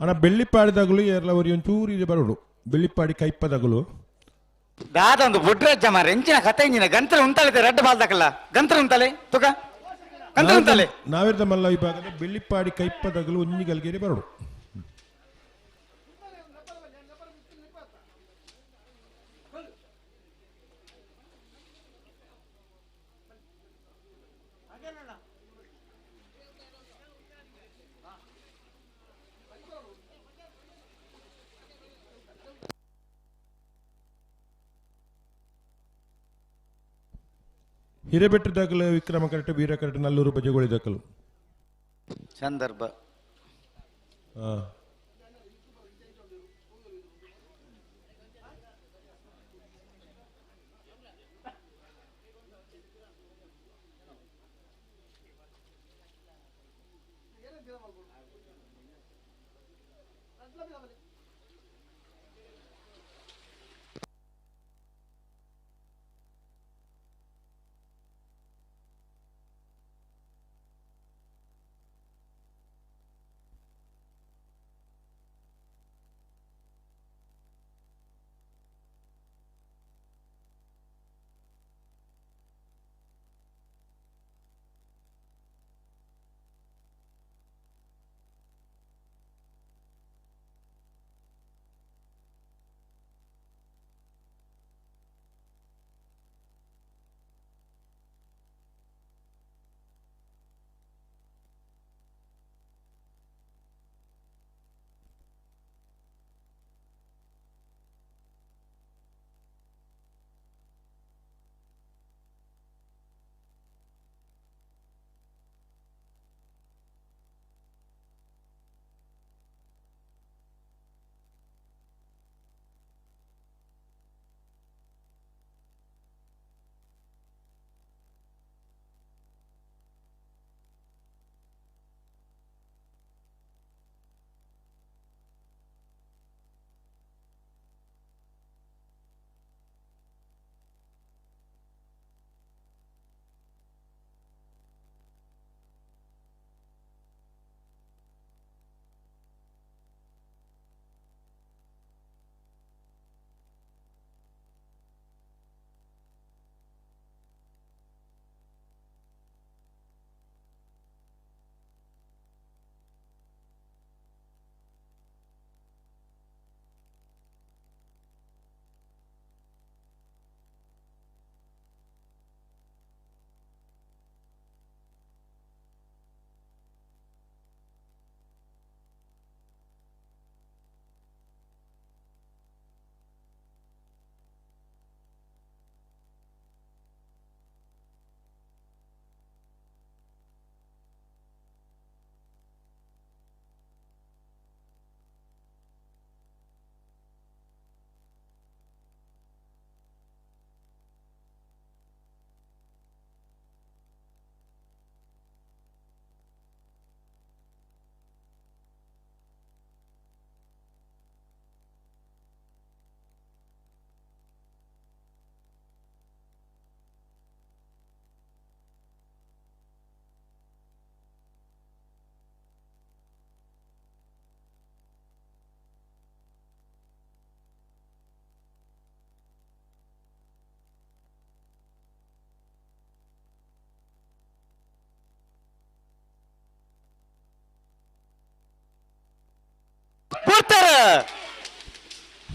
ಅಣ್ಣ ಬೆಳ್ಳಿಪ್ಪಾಡಿ ತಗಲು ಎಲ್ಲ ಒಂದು ಚೂರು ಇದೆ ಬರೋಡು ಬೆಳ್ಳಿಪ್ಪಾಡಿ ಕೈಪ್ಪ ತಗಲು ದಾದ ಒಂದು ಬುಡ್ರಜ್ಜ ಮಾರ ಎಂಚಿನ ಕತೆ ಇಂಜಿನ ಗಂತ್ರ ಉಂಟಲೆ ರೆಡ್ ಬಾಲ್ದಕಲ್ಲ ಗಂತ್ರ ಉಂಟಲೆ ತುಕ ಗಂತ್ರ ಉಂಟಲೆ ನಾವಿರ್ದ ಮಲ್ಲ ವಿಭಾಗದ ಬೆಳ್ಳಿಪ್ಪಾಡಿ ಕೈಪ್ಪ ತಗಲು ಒಂಜಿ ಗಲ್ಗೇರಿ ಬರೋಡು. ಹಿರೇಬೆಟ್ಟು ದಾಖಲು ವಿಕ್ರಮ ಕರೆಕ್ಟ್ ವೀರ ಕರೆಕ್ಟ್ ನಲ್ಲೂರು ಬಜೆಗೋಳಿ ದಾಖಲು ಸಂದರ್ಭ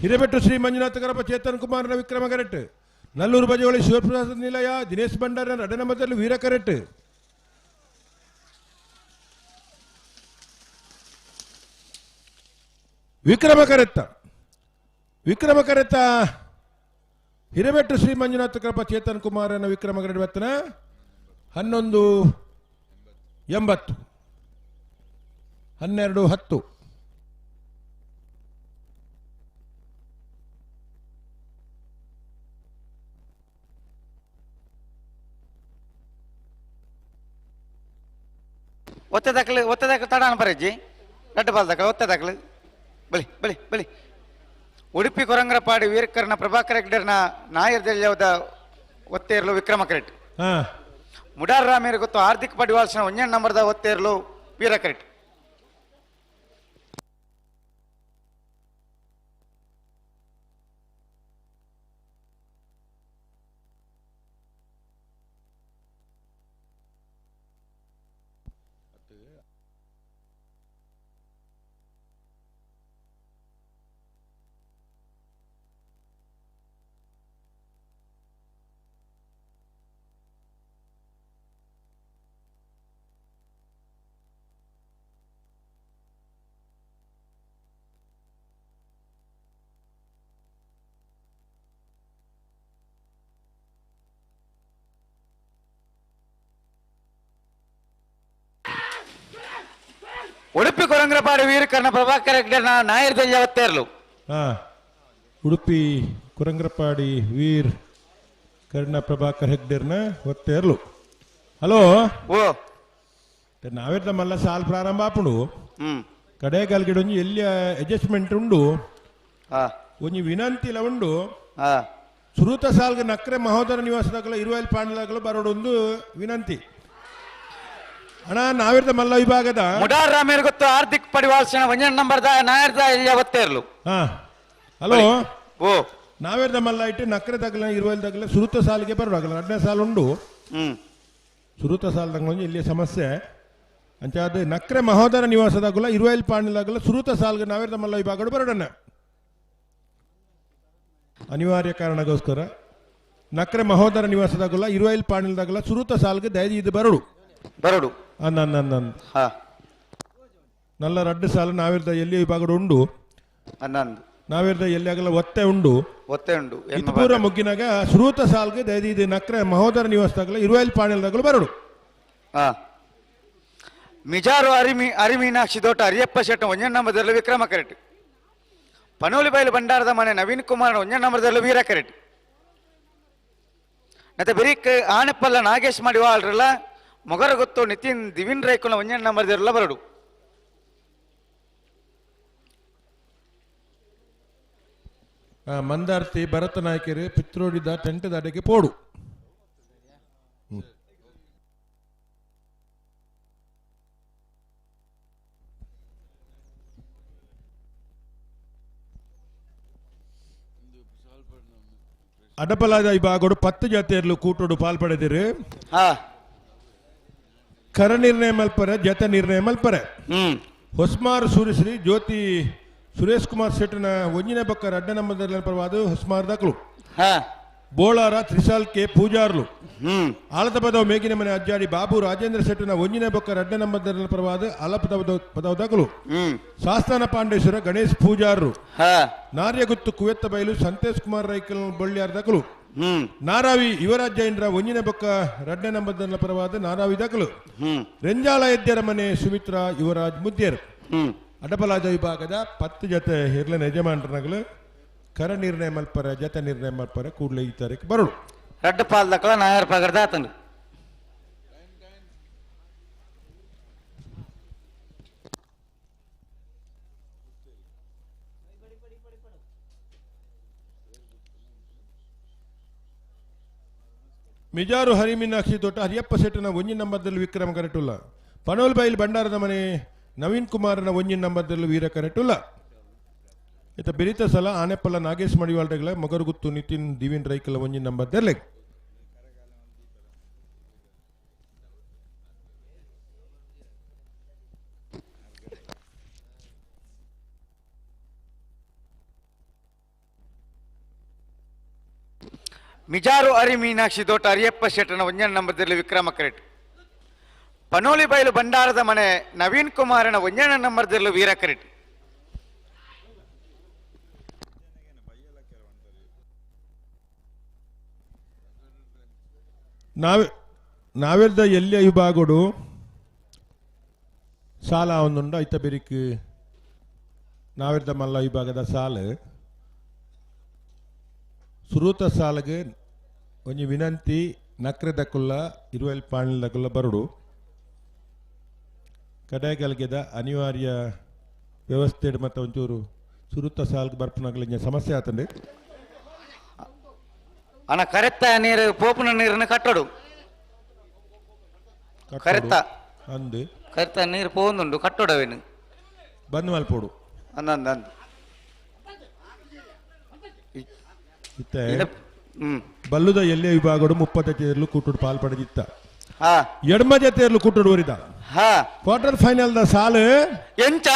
ಹಿರೇಬೆಟ್ಟು ಶ್ರೀ ಮಂಜುನಾಥ ಕರಪ ಚೇತನ್ ಕುಮಾರನ ವಿಕ್ರಮ ಕರೆಟ್. ನಲ್ಲೂರು ಬಜೆಹೊಳಿ ಶಿವಪ್ರಸಾದ ನಿಲಯ ದಿನೇಶ್ ಭಂಡಾರನ ಅಡನಮದಲ್ಲಿ ವೀರ ಕರೆಟ್. ವಿಕ್ರಮ ಕರೆತ್ತ ಹಿರೇಬೆಟ್ಟು ಶ್ರೀ ಮಂಜುನಾಥ ಕರಪ ಚೇತನ್ ಕುಮಾರನ ವಿಕ್ರಮ ಕರೆಟ್ ವೇತನ 1180 1210. ಒತ್ತೆ ದಾಖಲೆ ತಡ ಅನ್ಬರಜ್ಜಿ ರಡ್ಡು ಬಾಲ್ ದಾಖಲೆ ಒತ್ತೆ ದಾಖಲೆ ಬಳಿ ಉಡುಪಿ ಕೊರಂಗರಪಾಡಿ ವೀರಕರ್ಣ ಪ್ರಭಾಕರ ಹೆಗ್ಡೆರ್ನ ನಾಯರ್ ದೆಲ್ಯದ ಒತ್ತೇರ್ಲು ವಿಕ್ರಮ ಕರೆಟ್. ಮುಡಾರ್ ರಾಮೇರ್ ಗೊತ್ತು ಹಾರ್ದಿಕ್ ಪಡಿವಾಲ್ಸ್ನ 1 ನಂಬರ್ದ ಒತ್ತೇರ್ಲು ವೀರ ಕರೆಟ್. ಉಡುಪಿ ಕೊರಂಗರಪಾಡಿ ವೀರಕರ್ಣ ಪ್ರಭಾಕರ ಹೆಗ್ಡೆರ್ನ ನಾಯರ್ ದೆಲ್ಯ ಒತ್ತೇರ್ಲು. ಉಡುಪಿ ಕೊರಂಗರಪಾಡಿ ವೀರ್ ಕರ್ಣ ಪ್ರಭಾಕರ್ ಹೆಗ್ಡೆರ್ನ ಒತ್ತೇರ್ಲು. ಹಲೋ ಓ ನಾವೆಲ್ಲ ಮಲ್ಲ ಸಾಲ್ ಪ್ರಾರಂಭ ಆಪುಂಡು ಕಡೆ ಗಾಲ್ಗಿಡ ಒಂಜಿ ಎಲ್ಲಿ ಅಡ್ಜಸ್ಟ್ಮೆಂಟ್ ಉಂಡು ಒಂಜಿ ವಿನಂತಿಲ ಉಂಡು. ಸುರೂತ ಸಾಲ್ಗೆ ನಕ್ರೆ ಮಹೋದರ ನಿವಾಸದಾಗಲ ಇರುವಲ್ ಪಾಂಡದಾಗಲ ಬರೋಡೊಂದು ವಿನಂತಿ. ಅಣ್ಣ ನಾವಿರ್ದ ಮಲ್ಲ ವಿಭಾಗದ ಮುಡಾರ್ ರಾಮೇರ್ ಗೊತ್ತು ಹಾರ್ದಿಕ್ ಪಡಿವಾಲ್ಸ್ನ 1 ನಂಬರ್ದ ನಾಯರ್ ದೆಲ್ಯ ಒತ್ತೇರ್ಲು. ಹಲೋ ಓ ನಾವಿರ್ದ ಮಲ್ಲ ಇಟ್ಟು ನಕ್ರೆ ತಗಲ ಇರುವಲ್ ತಗಲ ಸುರೂತ ಸಾಲಿಗೆ ಬರೋಡಾಗಲ್ಲ 2ನೇ ಸಾಲ್ ಉಂಡು. ಸುರೂತ ಸಾಲ್ದಾಗ ಇಲ್ಲಿ ಸಮಸ್ಯೆ ಅಂಚಾದ ನಕ್ರೆ ಮಹೋದರ ನಿವಾಸದಾಗಲ ಇರುವಲ್ ಪಾಂಡದಾಗಲ ಸುರೂತ ಸಾಲ್ಗೆ ನಾವಿರ್ದ ಮಲ್ಲ ವಿಭಾಗಡು ಬರೋಡನ್ನ ಅನಿವಾರ್ಯ ಕಾರಣಗೋಸ್ಕರ ನಕ್ರೆ ಮಹೋದರ ನಿವಾಸದಾಗಲ ಇರುವಲ್ ಪಾಂಡದಾಗಲ ಸುರೂತ ಸಾಲ್ಗೆ ದಯದಿ ಇದು ಬರೋಡು ನಲ್ಲ 2 ಸಾಲ ನಾವಿರ್ದ ಎಲ್ಲಿ ವಿಭಾಗಡು ಉಂಡು. ನಾವಿರ್ದ ಎಲ್ಲಿ ಆಗಲ್ಲ ಒತ್ತೆ ಉಂಡು ಇದು ಪೂರ ಮುಗ್ಗಿನಾಗ ಸುರೂತ ಸಾಲ್ಗೆ ದಯದಿ ಇದು ನಕ್ರೆ ಮಹೋದರ ನಿವಾಸದಾಗಲ ಇರುವಲ್ ಪಾಂಡದಾಗಲು ಬರೋಡು. ಮಿಜಾರು ಅರಿಮೀನಾಕ್ಷಿ ದೋಟ ಅರಿಯಪ್ಪ ಶೆಟ್ಟ 1 ನಂಬರ್ದಲ್ಲಿ ವಿಕ್ರಮ ಕರೆಟ್. ಪನೋಲಿ ಬೈಲು ಭಂಡಾರದ ಮನೆ ನವೀನ್ ಕುಮಾರ್ 1 ನಂಬರ್ದಲ್ಲಿ ವೀರ ಕರೆಟ್. ಮತ್ತೆ ಬಿರಿಕ್ ಆನೆಪ್ಪಲ್ಲ ನಾಗೇಶ್ ಮಾಡಿವಾಳ್ರಲ್ಲ ಮೊಗರ ಗೊತ್ತು ನಿತಿನ್ ದಿವಿನ್ ರೈಕುಲ 1 ನಂಬರ್ದಿರಲ್ಲ ಬರಡು. ಮಂದಾರ್ತಿ ಭರತ ನಾಯಕರು ಪಿತ್ರೋಡಿದ ಟೆಂಟ್ ದಾಡೆಗೆ ಪೋಡು. ಅಡಪಲಾದ ವಿಭಾಗಡು 10 ಜಾತಿಯರ್ಲು ಕೂಟೋಡು ಪಾಲ್ಪಡೆದಿರು. ಕರ ನಿರ್ಣಯ ಮಲ್ಪರೆ ಜತೆ ನಿರ್ಣಯ ಮಲ್ಪರೆ ಹೊಸ್ಮಾರ್ ಸೂರ್ಯಶ್ರೀ ಜ್ಯೋತಿ ಸುರೇಶ್ ಕುಮಾರ್ ಶೆಟ್ಟನ 1ನೇ ಬಕ್ಕ 2 ನಂಬರ್ದಲ್ಲಿ ಪರವಾದ ಹೊಸ್ಮಾರ್ ದಾಖಲು. ಬೋಳಾರ ತ್ರಿಶಾಲ್ ಕೆ ಪೂಜಾರ್ಲು. ಆಳದ ಪದವ ಮೇಗಿನ ಮನೆ ಅಜ್ಜಾಡಿ ಬಾಬು ರಾಜೇಂದ್ರ ಶೆಟ್ಟನ 1ನೇ ಬಕ್ಕ 2 ನಂಬರ್ದಲ್ಲಿ ಪರವಾದ ಅಲ ಪದವ ದಾಖಲು. ಶಾಸ್ತಾನ ಪಾಂಡೇಶ್ವರ ಗಣೇಶ್ ಪೂಜಾರ್ರು. ನಾರ್ಯಗುತ್ತು ಕುವೆತ್ತ ಬೈಲು ಸಂತೇಶ್ ಕುಮಾರ್ ರೈಕಲ್ ಬಳ್ಳಿಯಾರ್ ದಾಖಲು. ನಾರಾವಿ ಯುವರಾಜ್ ಜೈನ್ರ 1ನೇ ಬಕ್ಕ 2ನೇ ನಂಬರ್ದಲ್ಲಿ ಪರವಾದ ನಾರಾವಿ ದಾಖಲು. ರೆಂಜಾಳ ಎದ್ಯರ ಮನೆ ಸುಮಿತ್ರಾ ಯುವರಾಜ್ ಮುದ್ಯರ್. ಅಡಪಲಾದ ವಿಭಾಗದ 10 ಜತೆ ಹಿರ್ಲಿನ ಯಜಮಾನರಗಳು ಕರ ನಿರ್ಣಯ ಮಲ್ಪರ ಜತೆ ನಿರ್ಣಯ ಮಲ್ಪರ ಕೂಡಲೇ ಈ ತಾರೀಕು ಬರೋಡು. ರಡ್ಡು ಪಾಲ್ ದಕ್ಕಲ ನಾಯರ್ ಪಗರ್ದ ಆತನು. ಮಿಜಾರು ಹರಿಮೀನಾಕ್ಷಿ ತೋಟ ಹರಿಯಪ್ಪ ಶೆಟ್ಟನ 1 ನಂಬರ್ದಲ್ಲಿ ವಿಕ್ರಮ ಕರೆಟುಲ್ಲ. ಪನೋಲ್ ಬೈಲ್ ಭಂಡಾರದ ಮನೆ ನವೀನ್ ಕುಮಾರ್ನ 1 ನಂಬರ್ದಲ್ಲಿ ವೀರ ಕರೆಟುಲ್ಲ. ಇತ ಬೆರಿತ ಸಲ ಆನೆಪ್ಪಲ್ಲ ನಾಗೇಶ್ ಮಡಿವಾಳ್ಗಳ ಮೊಗರುಗುತ್ತು ನಿತಿನ್ ದಿವಿನ್ ರೈಕಲ 1 ನಂಬರ್ದಲ್ಲಿ. ಮಿಜಾರು ಅರಿ ಮೀನಾಕ್ಷಿ ತೋಟ ಅರಿಯಪ್ಪ ಶೆಟ್ಟನ ಒಂಜನ ನಂಬರ್ದಲ್ಲಿ ವಿಕ್ರಮ ಕ್ರೆಟ್. ಪನೋಲಿ ಬೈಲು ಭಂಡಾರದ ಮನೆ ನವೀನ್ ಕುಮಾರನ ಒಂಜನ ನಂಬರ್ದಲ್ಲಿ ವೀರ ಕ್ರೆಟ್. ನಾವೆಲ್ದ ಎಲ್ಲಿ ವಿಭಾಗೋಡು ಸಾಲ ಒಂದುಂಡು ಐತ ಬೆರಿಕ್ ನಾವೆಲ್ದ ಮಲ್ಲ ವಿಭಾಗದ ಸಾಲ ಸುರೂತ ಸಾಲಗೆ ಒಂಜಿ ವಿನಂತಿ ನಕ್ರೆದಕ್ಕುಲ್ಲ ಇರುವಲ್ ಪಾಣಿದಕ್ಕುಲ್ಲ ಬರುಡು ಕಡೆಗಲ್ಗೆದ ಅನಿವಾರ್ಯ ವ್ಯವಸ್ಥೆ ಮತ್ತು ಒಂಚೂರು ಸುರೂತ ಸಾಲಕ್ಕೆ ಬರ್ಪನಾಗಲಿ ಸಮಸ್ಯೆ ಆತಂಡೆ ಅಣ್ಣ ಕರೆತ್ತ ನೀರು ಪೋಪುನ ನೀರನ್ನು ಕಟ್ಟೋಡು ಕರೆತ್ತ ಅಂದು ಕರೆತ್ತ ನೀರು ಪೋಂದುಂಡು ಕಟ್ಟೋಡವೇನು ಬಂದ್ ಮಲ್ಪೋಡು ಅಂದಂದ ಇತ್ತೆ ಬಲ್ಲುದ ಎಲ್ಲೇ ವಿಭಾಗಡು 30 ಜತೆಯಲ್ಲೂ ಕೂಟುಡು ಪಾಲ್ಪಡೆದಿತ್ತ ಎಡಮ ಜತೆಯಲ್ಲೂ ಕೂಟುಡು ವರಿದ ಕ್ವಾರ್ಟರ್ ಫೈನಲ್ ದ ಸಾಲು ಎಂಚ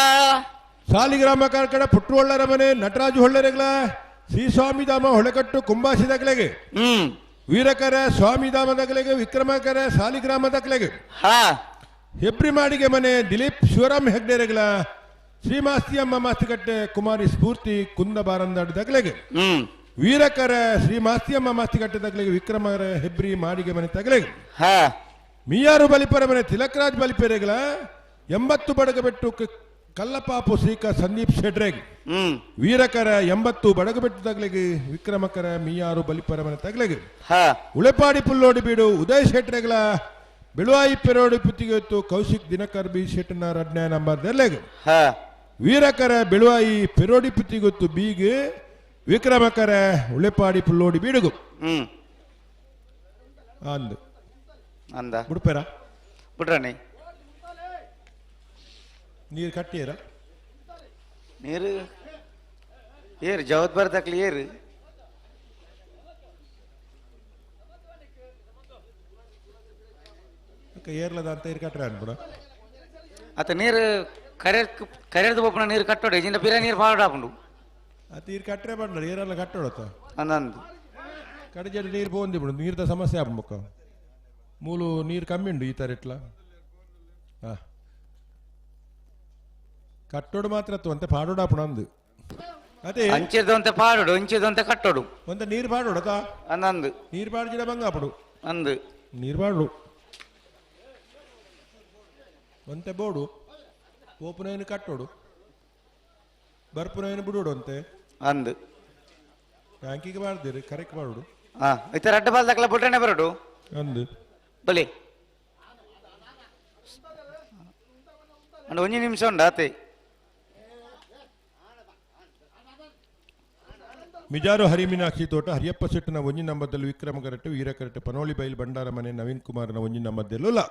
ಸಾಲಿಗ್ರಾಮ ಕಾರ್ಕಳ ಪುಟ್ಟುಳ್ಳರ ಮನೆ ನಟರಾಜು ಹೊಳ್ಳೆರೆಗ್ಲ ಶ್ರೀ ಸ್ವಾಮಿಧಾಮ ಹೊಳೆಕಟ್ಟು ಕುಂಬಾಸಿದಗ್ಲೆಗೆ ವೀರಕರ ಸ್ವಾಮಿಧಾಮದಗ್ಲೆಗೆ ವಿಕ್ರಮಕರ ಸಾಲಿಗ್ರಾಮದಗ್ಲೆಗೆ ಹೆಬ್ರಿ ಮಾಡಿಗೆ ಮನೆ ದಿಲೀಪ್ ಶಿವರಾಮ್ ಹೆಗ್ಡೆರೆಗ್ಲ ಶ್ರೀ ಮಾಸ್ತಿಯಮ್ಮ ಮಾಸ್ತಿಕಟ್ಟೆ ಕುಮಾರಿ ಸ್ಫೂರ್ತಿ ಕುಂದ ಬಾರಂದಡ್ದಗ್ಲೆಗೆ ವೀರಕರ ಶ್ರೀ ಮಾಸ್ತಿಯಮ್ಮ ಮಾಸ್ತಿಕಟ್ಟೆ ತಗ್ಲೆಗೆ ವಿಕ್ರಮರ ಹೆಬ್ರಿ ಮಾಡಿಗೆ ಮನೆ ತಗ್ಲೆಗೆ ಮಿಯಾರು ಬಲಿಪರ ಮನೆ ತಿಲಕರಾಜ್ ಬಲಿಪೆರೆಗ್ಲ 80 ಬಡಗಬೆಟ್ಟು ಕಲ್ಲಪಾಪು ಶ್ರೀಕ ಸಂದೀಪ್ ಶೆಡ್ರೆಗೆ ವೀರಕರ 80 ಬಡಗಬೆಟ್ಟು ತಗ್ಲೆಗೆ ವಿಕ್ರಮಕರ ಮಿಯಾರು ಬಲಿಪರ ಮನೆ ತಗ್ಲೆಗೆ ಉಳೆಪಾಡಿ ಪುಲ್ಲೋಡಿ ಬೀಡು ಉದಯ್ ಶೆಟ್ರೆಗ್ಲ ಬೆಳುವಾಯಿ ಪೆರೋಡಿ ಪುತ್ತಿಗೆತ್ತು ಕೌಶಿಕ್ ದಿನಕರ್ ಬಿ ಶೆಟ್ಟನ 2ನೇ ನಂಬರ್ ದೆಲ್ಲೆಗೆ ವೀರಕರ ಬೆಳುವಾಯಿ ಪೆರೋಡಿ ಪುತ್ತಿಗೊತ್ತು ಬೀಗೆ ವಿಕ್ರಮಕರ ಉಳೆಪಾಡಿ ಪುಲ್ಲೋಡಿ ಬೀಡುಗು ಅಂದು ಅಂದ ಬಿಡ್ಪೇರ ಬಿಡ್ರನಿ ನೀರು ಕಟ್ಟಿಯರ ನೀರು ಏರು ಜವತ್ ಬರ್ತಕ್ಲಿ ಏರು ಏರ್ಲದ ಅಂತ ಇರ್ ಕಟ್ರೆ ಅನ್ಬಿಡ ಅತ್ತ ನೀರು ಕರೆದು ಒಬ್ಬನ ನೀರು ಕಟ್ಟೋಡು ಇಜಿಂದ ಪಿರ ನೀರು ಪಾಡಾಪುಂಡು ಅದು ನೀರು ಕಟ್ಟರೆ ಬಂದ್ರೆ ಏರೆಲ್ಲ ಕಟ್ಟೋಡತ್ತ ಅಂದಂದು ಕಡಿಜಲ್ಲಿ ನೀರು ಪೋಂದಿ ಬಿಡು ನೀರ್ದ ಸಮಸ್ಯೆ ಆಗ್ಬೇಕು ಮೂಲು ನೀರು ಕಮ್ಮಿ ಉಂಡು ಈ ಥರ ಇಟ್ಲ ಕಟ್ಟೋಡು ಮಾತ್ರ ಅಂತ ಪಾಡೋಡಾಪುಣ ಅಂದು ಅದೇ ಅಂಚಿದಂತೆ ಪಾಡೋಡು ಅಂಚಿದಂತೆ ಕಟ್ಟೋಡು ಒಂದ ನೀರು ಪಾಡೋಡತ ಅಂದಂದು ನೀರು ಪಾಡಿಜಿಡ ಬಂಗಾಪಡು ಅಂದು ನೀರು ಪಾಡು ಒಂತೆ ಬೋಡು ಓಪುನೇನು ಕಟ್ಟೋಡು ಬರ್ಪುನೇನು ಬಿಡೋಡು ಅಂತೆ ಅಂದು ಬ್ಯಾಂಕಿಗೆ ಬಾರ್ದಿರಿ ಕರೆಕ್ಟ್ ಮಾಡೋಡು ಈ ಥರ ಅಡ್ಡ ಬಾಲ್ದಾಕಲ ಬಿಟ್ರೇನೆ ಬರೋಡು ಅಂದು ಬಲಿ ಒಂಜಿ ನಿಮಿಷ ಉಂಡ ಆತೆ ಮಿಜಾರು ಹರಿಮೀನಾಕ್ಷಿ ತೋಟ ಹರಿಯಪ್ಪ ಶೆಟ್ಟನ ಒಂಜಿ ನಂಬರ್ದಲ್ಲಿ ವಿಕ್ರಮ ಕರೆಟ್ಟು ವೀರ ಕರೆಟ್ಟು ಪನೋಳಿ ಬೈಲ್ ಭಂಡಾರ ಮನೆ ನವೀನ್ ಕುಮಾರ್ನ ಒಂಜಿ ನಂಬರ್ದಲ್ಲೂ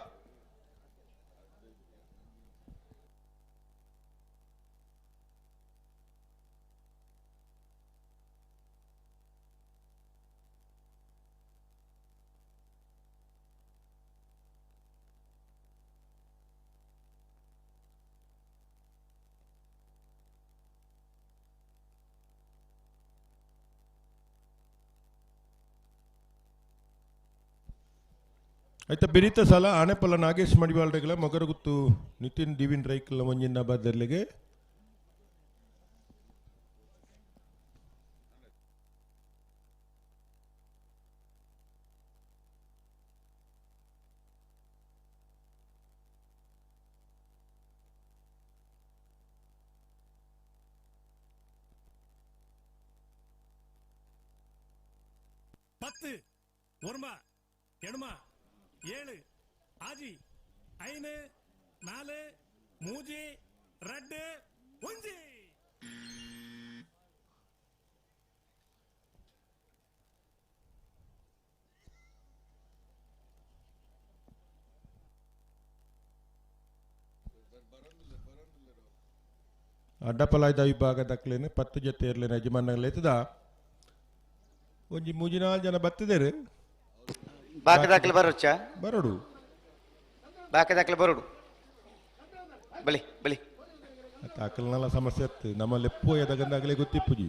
అయితే ಬೆರೀತ ಸಲ ಆನೆಪಲ್ಲ ನಾಗೇಶ್ ಮಡಿವಾಳ್ರೆಗಳ ಮೊಗರಗುತ್ತು ನಿತಿನ್ ದಿವಿನ್ ರೈಕಲ್ ಒಂಜಿನ ಬದಲಿಗೆ பத்து ஒருமா எணுமா 7 ஆஜி 5 4 3 2 1 ಅಡ್ಡಪಲಾಯ್ದ ವಿಭಾಗದಕ್ಲೇನೆ 10 ಜೊತೆ ಇರಲೇನೆ ಯಜಮಾನಗಳೆತ್ತದ ಒಂಜಿ 3-4 ಜನ ಬತ್ತಿದೇರು ಬಾಕಿ ದಾಖಲೆ ಬರೋಚ್ಚ ಬರೋಡು ಬಾಕಿ ದಾಖಲೆ ಬರೋಡು ಬಲಿ ಬಲಿ ತಾಕಲ್ನೆಲ್ಲ ಸಮಸ್ಯೆ ಇತ್ತು ನಮ್ಮಲ್ಲಿ ಎಪ್ಪು ಎದಗಂದಾಗಲೇ ಗೊತ್ತಿಪ್ಪುಜಿ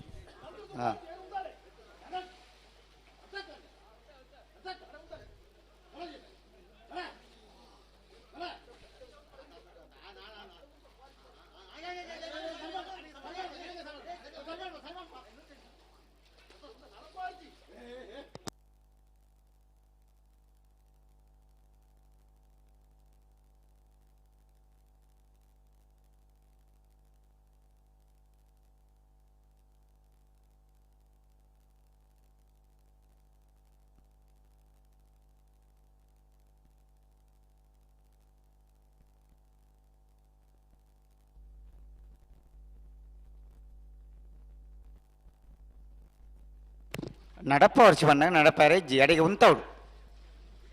ನಡಪ ವರ್ಷ ಬಂದಾಗ ನಡಪಾರೆ ಇಜ್ಜಿ ಅಡಿಗೆ ಉಂತವಡು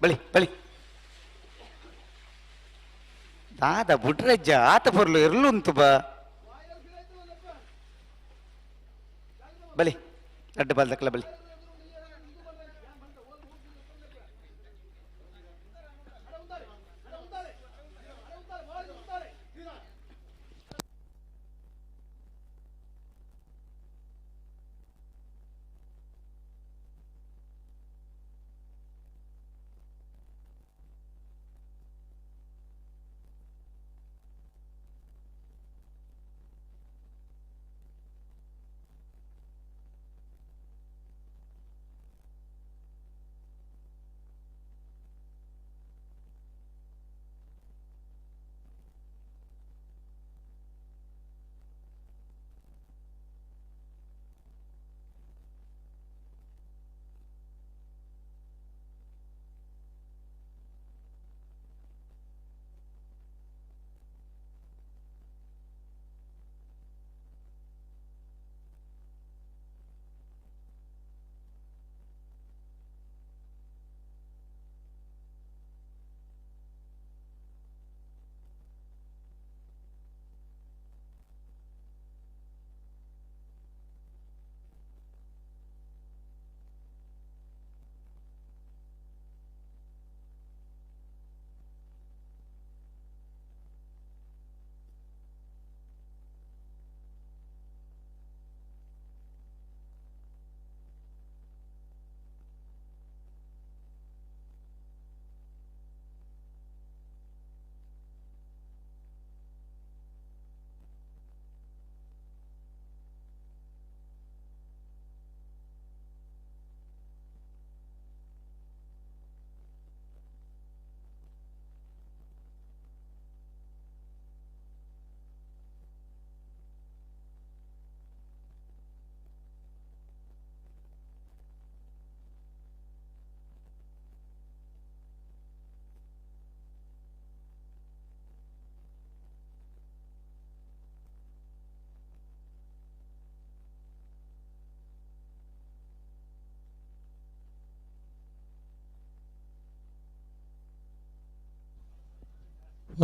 ಬಳಿ ಬಳಿ ದಾದ ಬುಡ್ರಜ್ಜ ಆತ ಬರ್ಲು ಇರ್ಲು ಉಂತು ಬಲಿ ಅಡ್ಡ ಬಲ್ದಕ್ಲ ಬಲಿ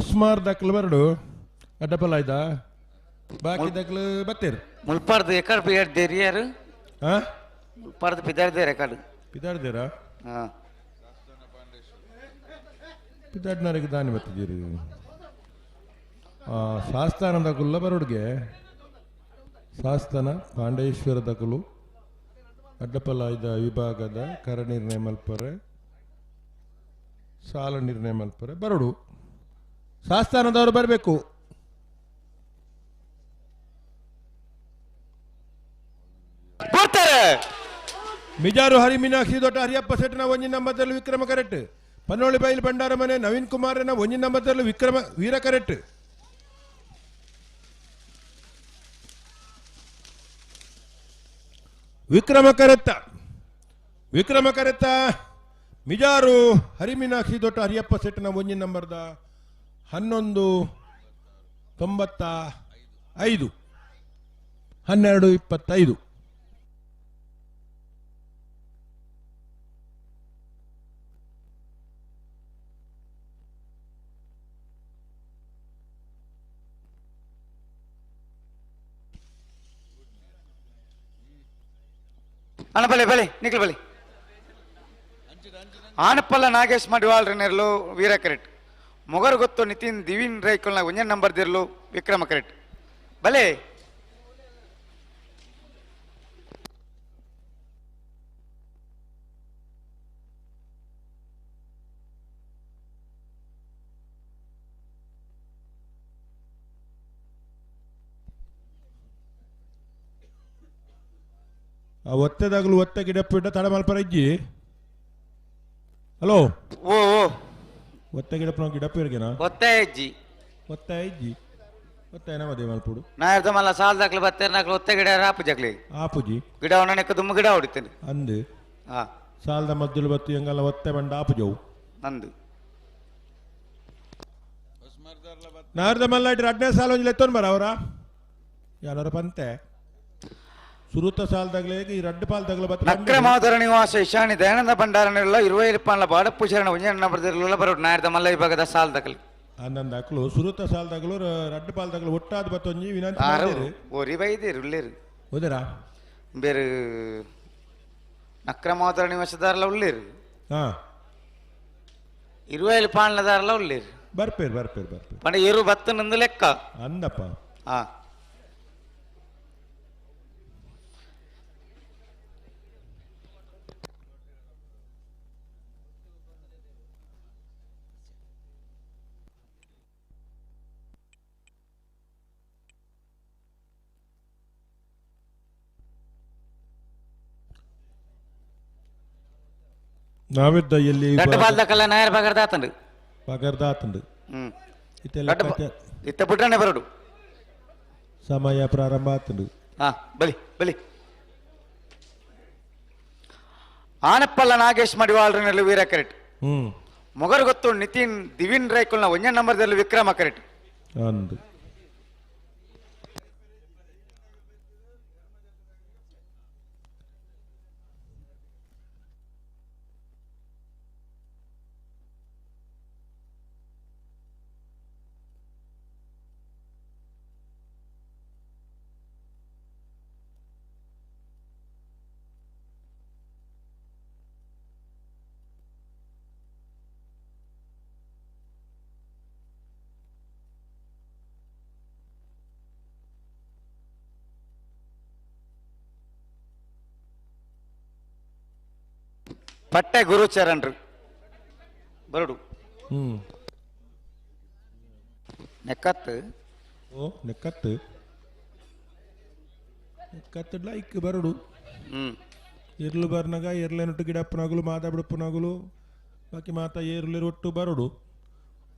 ಉಸ್ಮಾರ್ ದಕ್ಲು ಬರಡು ಅಡ್ಡಪಲ್ಲ ಆಯ್ತಾ ಬಾಕಿ ದಕ್ಲು ಬತ್ತೀರ್ ಮುಲ್ಪಾರ್ದು ಎಕಡ್ ಪಿದಾರ್ದೇರಿ ಯಾರು ಹಾ ಮುಲ್ಪಾರ್ದು ಪಿದಾರ್ದೇರ್ ಎಕಡ್ ಪಿದಾಡ್ದೇರಾ ಹಾಂ ಪಿದಾಡ್ನವರಿಗೆ ದಾನಿ ಬತ್ತಿದ್ದೀರಿ ಶಾಸ್ತಾನದ ಕುಲ್ಲ ಬರೋಡ್ಗೆ ಶಾಸ್ತಾನ ಪಾಂಡೇಶ್ವರದ ಕುಲು ಅಡ್ಡಪಲಾಯ್ದ ವಿಭಾಗದ ಕರ ನಿರ್ಣಯ ಮಲ್ಪರೆ ಸಾಲ ನಿರ್ಣಯ ಮಲ್ಪರೆ ಬರೋಡು ಶಾಸ್ತಾನದವರು ಬರಬೇಕು ಮಿಜಾರು ಹರಿ ಮೀನಾಕ್ಷಿ ದೊಡ್ಡ ಹರಿಯಪ್ಪ ಸೆಟ್ನ ಒಂಜಿ ನಂಬರ್ದಲ್ಲಿ ವಿಕ್ರಮ ಕರೆಟ್ ಪನ್ನೋಳಿ ಬೈಲ್ ಭಂಡಾರ ಮನೆ ನವೀನ್ ಕುಮಾರನ ಒಂಜಿ ನಂಬರ್ದಲ್ಲಿ ವಿಕ್ರಮ ವೀರ ಕರೆಟ್ ವಿಕ್ರಮ ಕರೆತ್ತ ಮಿಜಾರು ಹರಿ ಮೀನಾಕ್ಷಿ ದೊಡ್ಡ ಹರಿಯಪ್ಪ ಸೆಟ್ನ ಒಂಜಿ ನಂಬರ್ದ 1195 1225 ಅಣ್ಣ ಬಲೆ ಬಲೆ ನಿಖಿಲ್ ಬಲೆ ಆನಪ್ಪಲ್ಲ ನಾಗೇಶ್ ಮಡಿವಾಳ್ ನೆರಲು ವೀರ ಕರೆಟ್ ಮೊಗರು ಗೊತ್ತು ನಿತಿನ್ ದಿವಿನ್ ರೈಕಲ್ನ ಒಂಜನ್ ನಂಬರ್ ದಿರ್ಲು ವಿಕ್ರಮ ಕರೆಟ್ ಬಲೆ ಒತ್ತೆದಾಗಲು ಒತ್ತೆ ಗಿಡಪ್ಪಿಟ್ಟ ತಡ ಮಲ್ಪರ ಇಜ್ಜಿ ಹಲೋ ಓ ಓ ಒತ್ತೆ ಗಿಡಪ್ಪ ಗಿಡಪ್ಪ ಇರ್ಗೇನಾ ಒತ್ತೆ ಇಜ್ಜಿ ಒತ್ತೆ ಇಜ್ಜಿ ಒತ್ತೆ ಏನ ಮದುವೆ ಮಲ್ಪುಡು ನಾ ಇರ್ದ ಮಲ್ಲ ಸಾಲದಾಗ್ಲಿ ಬತ್ತೇರ್ನಾಗ್ಲಿ ಒತ್ತೆ ಗಿಡ ರಾಪು ಜಗ್ಲಿ ಆಪುಜಿ ಗಿಡ ಒಣನೆಕ್ಕ ದುಮ್ಮ ಗಿಡ ಹೊಡಿತೇನೆ ಅಂದು ಹಾ ಸಾಲದ ಮದ್ದಲು ಬತ್ತು ಹೆಂಗಲ್ಲ ಒತ್ತೆ ಬಂಡ ಆಪುಜವು ನಂದು ನಾರ್ದ ಮಲ್ಲ ಇಟ್ರೆ 10ನೇ ಸಾಲ ಒಂಜಿ ಎತ್ತೋನ್ ಬರ ಅವರ ಯಾರ ಪಂತೆ ಸುರುತ ಸಾಲದಾಗಲೇ ಈ ರಡ್ಡು ಪಾಲ್ ತಗಲ ಬತ್ತ ನಕ್ರಮಾಧರ ನಿವಾಸ ಇಶಾನಿ ದಯಾನಂದ ಭಂಡಾರನೆಲ್ಲ 20 ರೂಪಾಯಿల ಬಾಡಪೂಜಾರಣ ಒಂಜನ ಬರೆದಿರಲಿಲ್ಲ ಬರೋಡು ನಾಯರ್ದ ಮಲ್ಲ ವಿಭಾಗದ ಸಾಲ ತಗಲಿ ಹನ್ನೊಂದು ಹಾಕಲು ಸುರುತ ಸಾಲದಾಗಲು ರಡ್ಡು ಪಾಲ್ ತಗಲು ಒಟ್ಟಾದ ಬತ್ತೊಂಜಿ ವಿನಂತಿ ಒರಿ ಬೈದಿರು ಉಳ್ಳೇರು ಹೋದರಾ ಬೇರೆ ನಕ್ರಮಾಧರ ನಿವಾಸದಾರಲ್ಲ ಉಳ್ಳೇರು ಹಾ 20 ರೂಪಾಯಿలದಾರಲ್ಲ ಉಳ್ಳೇರು ಬರ್ಪೇರು ಪಂಡ ಏರು ಬತ್ತನಂದು ಲೆಕ್ಕ ಅಂದಪ್ಪ ಹಾ ನಾವಿದ್ದ ಎಲ್ಲಿ ದೊಡ್ಡ ಬಾಲ್ದಕ್ಕಲ್ಲ ನಾಯರ್ ಬಗರ್ದಾತಂಡು ಪಗರ್ದಾತಂಡು ಇತ್ತ ಬಿಟ್ರನೆ ಬರೋಡು ಸಮಯ ಪ್ರಾರಂಭ ಆತಂಡು ಹಾ ಬಲಿ ಆನಪ್ಪಲ್ಲ ನಾಗೇಶ್ ಮಡಿವಾಳ್ರನಲ್ಲಿ ವೀರ ಕರೆಕ್ಟ್ ಮೊಗರು ಗೊತ್ತು ನಿತಿನ್ ದಿವಿನ್ ರೈಕುಲ್ನ ಒಂಜ ನಂಬರ್ದಲ್ಲಿ ವಿಕ್ರಮ ಕರೆಕ್ಟ್ ಅಂದು ಪಟ್ಟೆ ಗುರುಚರಣ್ರು ಬರಡು ನೆಕ್ಕತ್ತು ನೆಕ್ಕತ್ತು ಲೈಕ್ ಬರಡು ಇರ್ಲು ಬರ್ನಾಗ ಎರ್ಲೆನೊಟ್ಟು ಗಿಡಪ್ಪನಾಗಲು ಮಾತಾಬಿಡಪ್ಪನಾಗಲು ಬಾಕಿ ಮಾತಾ ಏರ್ಲಿ ಒಟ್ಟು ಬರಡು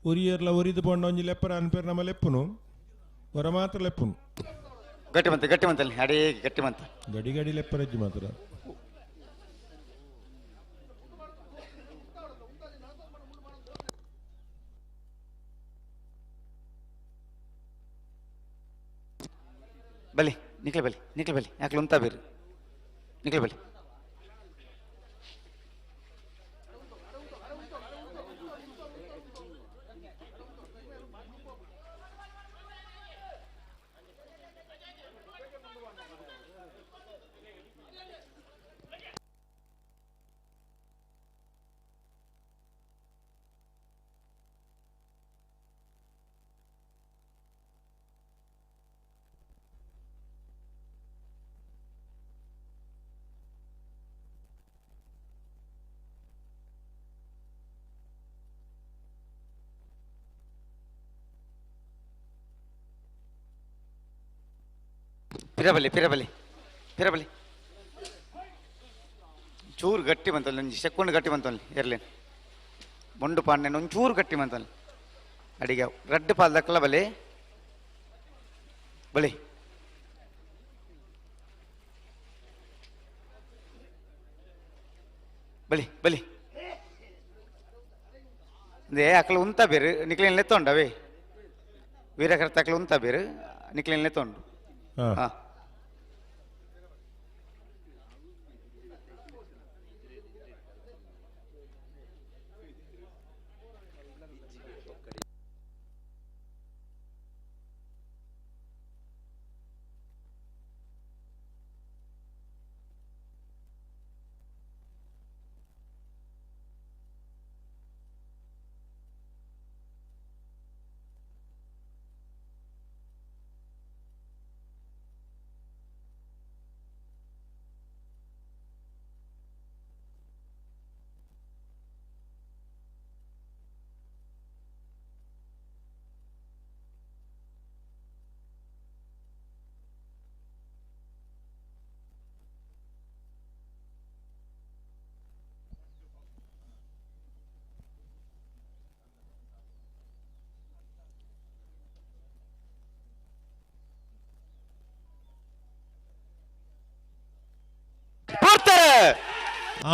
ಒರಿ ಏರ್ಲ ಒರಿದು ಬೊಂಡ ಒಂಜಿ ಲೆಪ್ಪರ ಅನ್ಪೇರ್ ನಮ್ಮ ಲೆಪ್ಪುನು ಹೊರ ಮಾತ್ರ ಲೆಪ್ಪುನು ಗಟ್ಟಿ ಮಂತಲ್ಲಿ ಅಡೇ ಗಟ್ಟಿ ಮಂತ ಗಡಿ ಲೆಪ್ಪರಜ್ಜಿ ಮಾತ್ರ ಬಲಿ ನಿಕ್ಲೆ ಬಲಿ ಯಾಕೆ ಉಂತಾ ಬೇರು ನಿಕ್ಲೆ ಬಲಿ ಪಿರಬಲಿ ಚೂರು ಗಟ್ಟಿ ಬಂತಲ್ಲ ಒಂಜಿ ಸೆಕೆಂಡ್ ಗಟ್ಟಿ ಬಂತಲ್ಲಿ ಇರ್ಲೇನು ಮೊಂಡು ಪಾಂಡೆನ ಒಂಚೂರು ಗಟ್ಟಿ ಬಂತಲ್ಲಿ ಅಡಿಗೆ ರಡ್ಡು ಪಾಲ್ ದಕ್ಕಲ ಬಲಿ ಅದೇ ಅಕ್ಕಲು ಉಂತ ಬೇರು ನಿಕ್ಲೇನ್ ಲೆತ್ತೊಂಡವೇ ವೀರಕರ್ತ ಅಕ್ಕಲು ಉಂತ ಬೇರು ನಿಕ್ಲೇನ್ ಲೆತ್ತೊಂಡು ಹಾ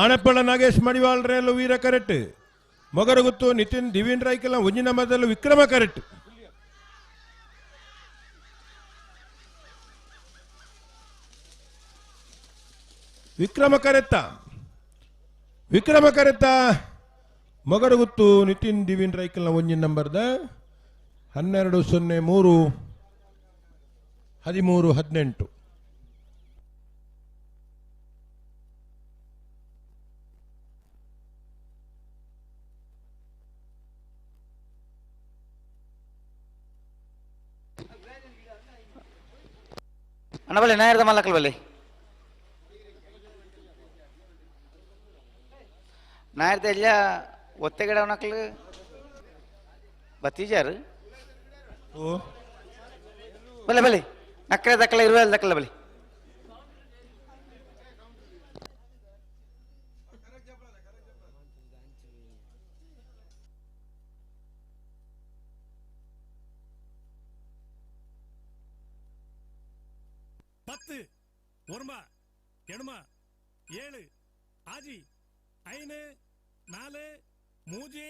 ಆನಪ್ಪಳ ನಾಗೇಶ್ ಮಡಿವಾಳ್ರೆಲ್ಲೂ ವೀರ ಕರೆಕ್ಟ್ ಮೊಗರಗುತ್ತು ನಿತಿನ್ ದಿವಿನ್ ರೈಕೆಲ್ಲ ಒಂಜಿನ ಮದ್ದಲು ವಿಕ್ರಮ ಕರೆಕ್ಟ್ ವಿಕ್ರಮ ಕರೆತ್ತ ಮಗರ ಗುತ್ತು ನಿತಿನ್ ದಿವಿನ್ ರೈಕಲ್ನ ಒಂಜಿನ ನಂಬರ್ದ 12-03-13-18. ಅಣ್ಣ ಬಲ್ಲಿ ನಾಯರ್ದ ಮಲ್ಲಕಲ್ ಬಲ್ಲಿ ನಾಯರ್ದ ಎಲ್ಲ ಒತ್ತೆ ಗಿಡ ಅವನಕ್ಲು ಬತ್ತೀಜಾರು ಓ ಬಲೆ ಬಲಿ ನಕ್ಕರೆ ದಕ್ಕಲ ಇರುವೆ ದಕ್ಕಲ ಬಲಿ பத்து ஒருமா எணுமா 7 ஆஜி 5 4 மூஜி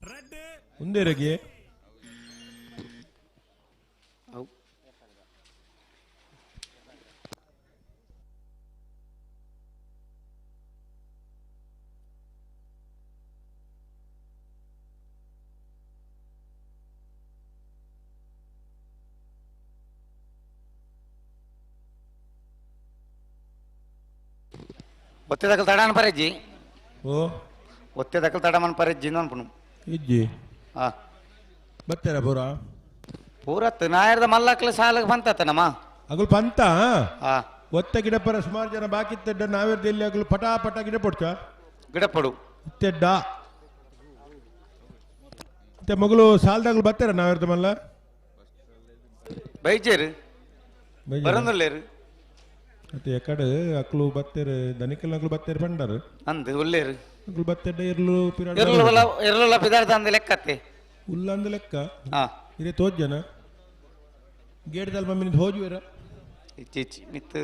ரெட்டு ಮುಂದೆರಗೆ ಒತ್ತೆ ದಕ್ಕಲ್ ತಡ ಅನ್ಪರಜ್ಜಿ ಓ ಒತ್ತೆ ದಕ್ಕಲ್ ತಡ ಅನ್ಪರಜ್ಜಿ ಅನ್ಪನು ಇಜ್ಜಿ ಹಾ ಬತ್ತೆರ ಪೂರ ಪೂರತ್ತು ನಾಯರ್ದ ಮಲ್ಲಕ್ಲ ಸಾಲಕ್ಕೆ ಬಂತತ್ತ ನಮ್ಮ ಅಗಲ್ ಪಂತ ಹಾ ಒತ್ತ ಗಿಡ ಪರ ಸುಮಾರು ಜನ ಬಾಕಿ ಇತ್ತಡ್ಡ ನಾವೇರ್ದ ಎಲ್ಲಿ ಅಗಲ್ ಪಟ ಗಿಡ ಪೊಡ್ಚ ಗಿಡಪಡು ಇತ್ತೆಡ್ಡ ಮತ್ತೆ ಮಗಳು ಸಾಲದಾಗಲು ಬತ್ತಾರ ನಾವೇರ್ದ ಮಲ್ಲ ಬೈಜೇರು ಬರಂದುಲ್ಲೇರು ಮತ್ತೆ ಎಕಡೆ ಅಕ್ಲು ಬತ್ತೇರು ದನಿಕಲ್ ಅಕ್ಲು ಬತ್ತೇರು ಪಂಡಾರು ಅಂದು ಒಲ್ಲೇರು ಅಕ್ಲು ಬತ್ತೆಡ್ಡ ಇರ್ಲು ಪಿರಾಡ ಇರಲ್ಲ ಪಿದಾರ್ಥ ಅಂದ ಲೆಕ್ಕತ್ತೆ ಉಲ್ಲ ಅಂದ ಲೆಕ್ಕ ಹಾ ಇರೇ ತೋಜ್ ಜನ ಗೇಡ್ದಲ್ಲಿ ಮಮ್ಮಿನಿಂದ ಹೋಜುವೇರ ಇಚ್ಚಿ ಮಿತ್ತು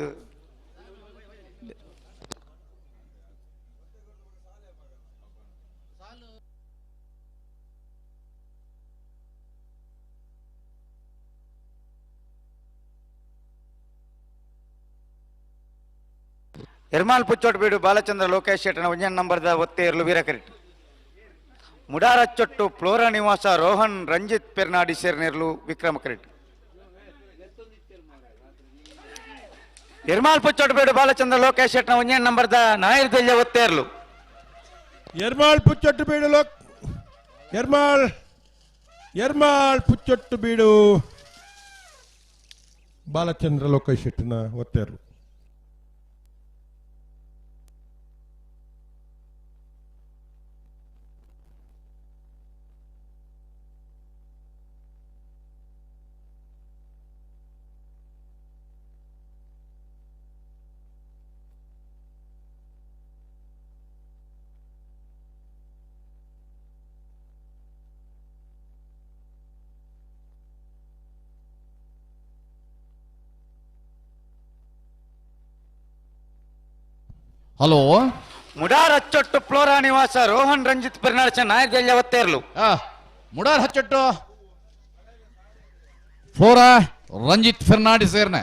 ಎರ್ಮಾಲ್ ಪುಚ್ಚೊಟ್ಟು ಬೀಡು ಬಾಲಚಂದ್ರ ಲೋಕೇಶ್ ಶೆಟ್ಟನ ಒಂಜನ್ ನಂಬರ್ದ ಒತ್ತೆ ಇರಲು ವೀರಕರಿಟ್ ಮುಡಾರಚ್ಚೊಟ್ಟು ಫ್ಲೋರಾ ನಿವಾಸ ರೋಹನ್ ರಂಜಿತ್ ಪೆರ್ನಾಡಿ ಸೇರ್ನಿರ್ಲು ವಿಕ್ರಮ ಕರಿಟ್ ಎರ್ಮಾಲ್ ಪುಚ್ಚೊಟ್ಟು ಬೀಡು ಬಾಲಚಂದ್ರ ಲೋಕೇಶ್ ಶೆಟ್ಟನ ಒಂಜನ್ ನಂಬರ್ದ ನಾಯಿರ್ದೆಲ್ಯ ಒತ್ತೆ ಇರಲು ಎರ್ಮಾಳ್ ಪುಚ್ಚೊಟ್ಟು ಬೀಡು ಎರ್ಮಾಳ್ ಪುಚ್ಚೊಟ್ಟು ಬೀಡು ಬಾಲಚಂದ್ರ ಲೋಕೇಶ್ ಶೆಟ್ಟಿನ ಒತ್ತೇರು ಹಲೋ ಮುಡಾರಚ್ಚೊಟ್ಟು ಫ್ಲೋರಾ ನಿವಾಸ ರೋಹನ್ ರಂಜಿತ್ ಪೆರ್ನಾಡಿ ನಾಯಿರ್ದೆಲ್ಯ ಒತ್ತೆ ಇರಲು ಮುಡಾರ್ ಹಚ್ಚಟ್ಟು ಫ್ಲೋರಾ ರಂಜಿತ್ ಫೆರ್ನಾಡಿ ಸೇರ್ನ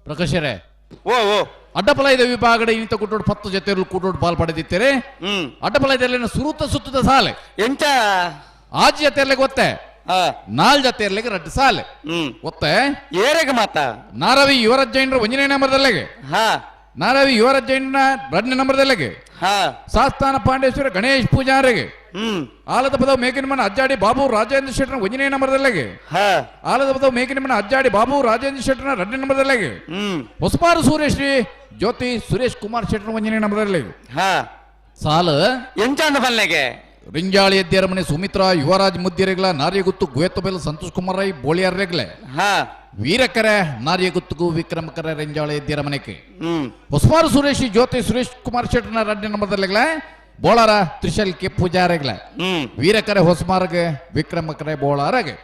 ಪ್ರಕಾಶರೇ ಓ ಓ ಅಡ್ಡಪಲಯದ ವಿಭಾಗದ ಇನ್ನಿತ ಕೂಟೋಡು 10 ಜೊತೆಯರು ಕೂಟೋಡು ಪಾಲ್ ಪಡೆದಿದ್ದೇನೆ ಅಡ್ಡಪಲಯದಲ್ಲಿ ಸುತ್ತದ ಸಾಲೆ ಎಂತ ಆಜ್ ಜೊತೆಯರ್ಲಿಗೆ ಒತ್ತೆ ನಾಲ್ ಜೊತೆಯರ್ಲಿಗೆ ರಡ್ಡು ಸಾಲೆ ಒತ್ತೆ ಏರೆಗೆ ಮಾತಾ ನಾರವಿ ಯುವರಾಜ್ ಜೈನ್ರ 1ನೇ ನಂಬರ್ದಲ್ಲಿಗೆ ನಾರವಿ ಯುವರಾಜ್ ಜೈನ್ನ 2ನೇ ನಂಬರ್ದಲ್ಲಿಗೆ ಸಾಸ್ತಾನ ಪಾಂಡೇಶ್ವರ ಗಣೇಶ್ ಪೂಜಾರಿಗೆ ಆಲದ ಪದವು ಮೇಕಿನಮನ ಅಜ್ಜಾಡಿ ಬಾಬು ರಾಜೇಂದ್ರ ಶೆಟ್ಟರ್ನ 1ನೇ ನಂಬರ್ದಲ್ಲಿಗೆ ಆಲದ ಪದವು ಮೇಕಿನಮನ ಅಜ್ಜಾಡಿ ಬಾಬು ರಾಜೇಂದ್ರ ಶೆಟ್ಟರ್ನ 2ನೇ ನಂಬರ್ದಲ್ಲಿಗೆ ಹೊಸಪಾರು ಸುರೇಶ್ ಜ್ಯೋತಿ ಸುರೇಶ್ ಕುಮಾರ್ ಶೆಟ್ಟರ್ನ 1ನೇ ನಂಬರ್ದಲ್ಲಿಗೆ ಸಾಲು ಎಂಚಾಂದ ಬಲ್ಲೆಗೆ ರಿಂಜಾಳಿ ಎದ್ದೇರ ಮನೆ ಸುಮಿತ್ರಾ ಯುವರಾಜ್ ಮುದ್ದಿರೆಗ್ಲ ನಾರ್ಯಗುತ್ತು ಗುಯತ್ತಬೆಲ್ ಸಂತೋಷ್ ಕುಮಾರ್ ರೈ ಬೋಳಿಯಾರ್ರೆಗ್ಲೆ ವೀರಕರೆ ನಾರ್ಯಗುತ್ತುಗು ವಿಕ್ರಮಕರ ರಿಂಜಾಳಿ ಎದ್ದೇರ ಮನೆಗೆ ಹೊಸಪಾರು ಸುರೇಶ್ ಜ್ಯೋತಿ ಸುರೇಶ್ ಕುಮಾರ್ ಶೆಟ್ಟರ್ನ 2ನೇ ನಂಬರ್ದಲ್ಲಿಗ್ಲೆ ಬೋಳಾರ ತ್ರಿಶಲ್ ಕೆ ಪೂಜಾರೆಗ್ಲೆ ವೀರಕರೆ ಹೊಸಮಾರ್ಗೆ ವಿಕ್ರಮಕರೆ ಬೋಳಾರಗೆ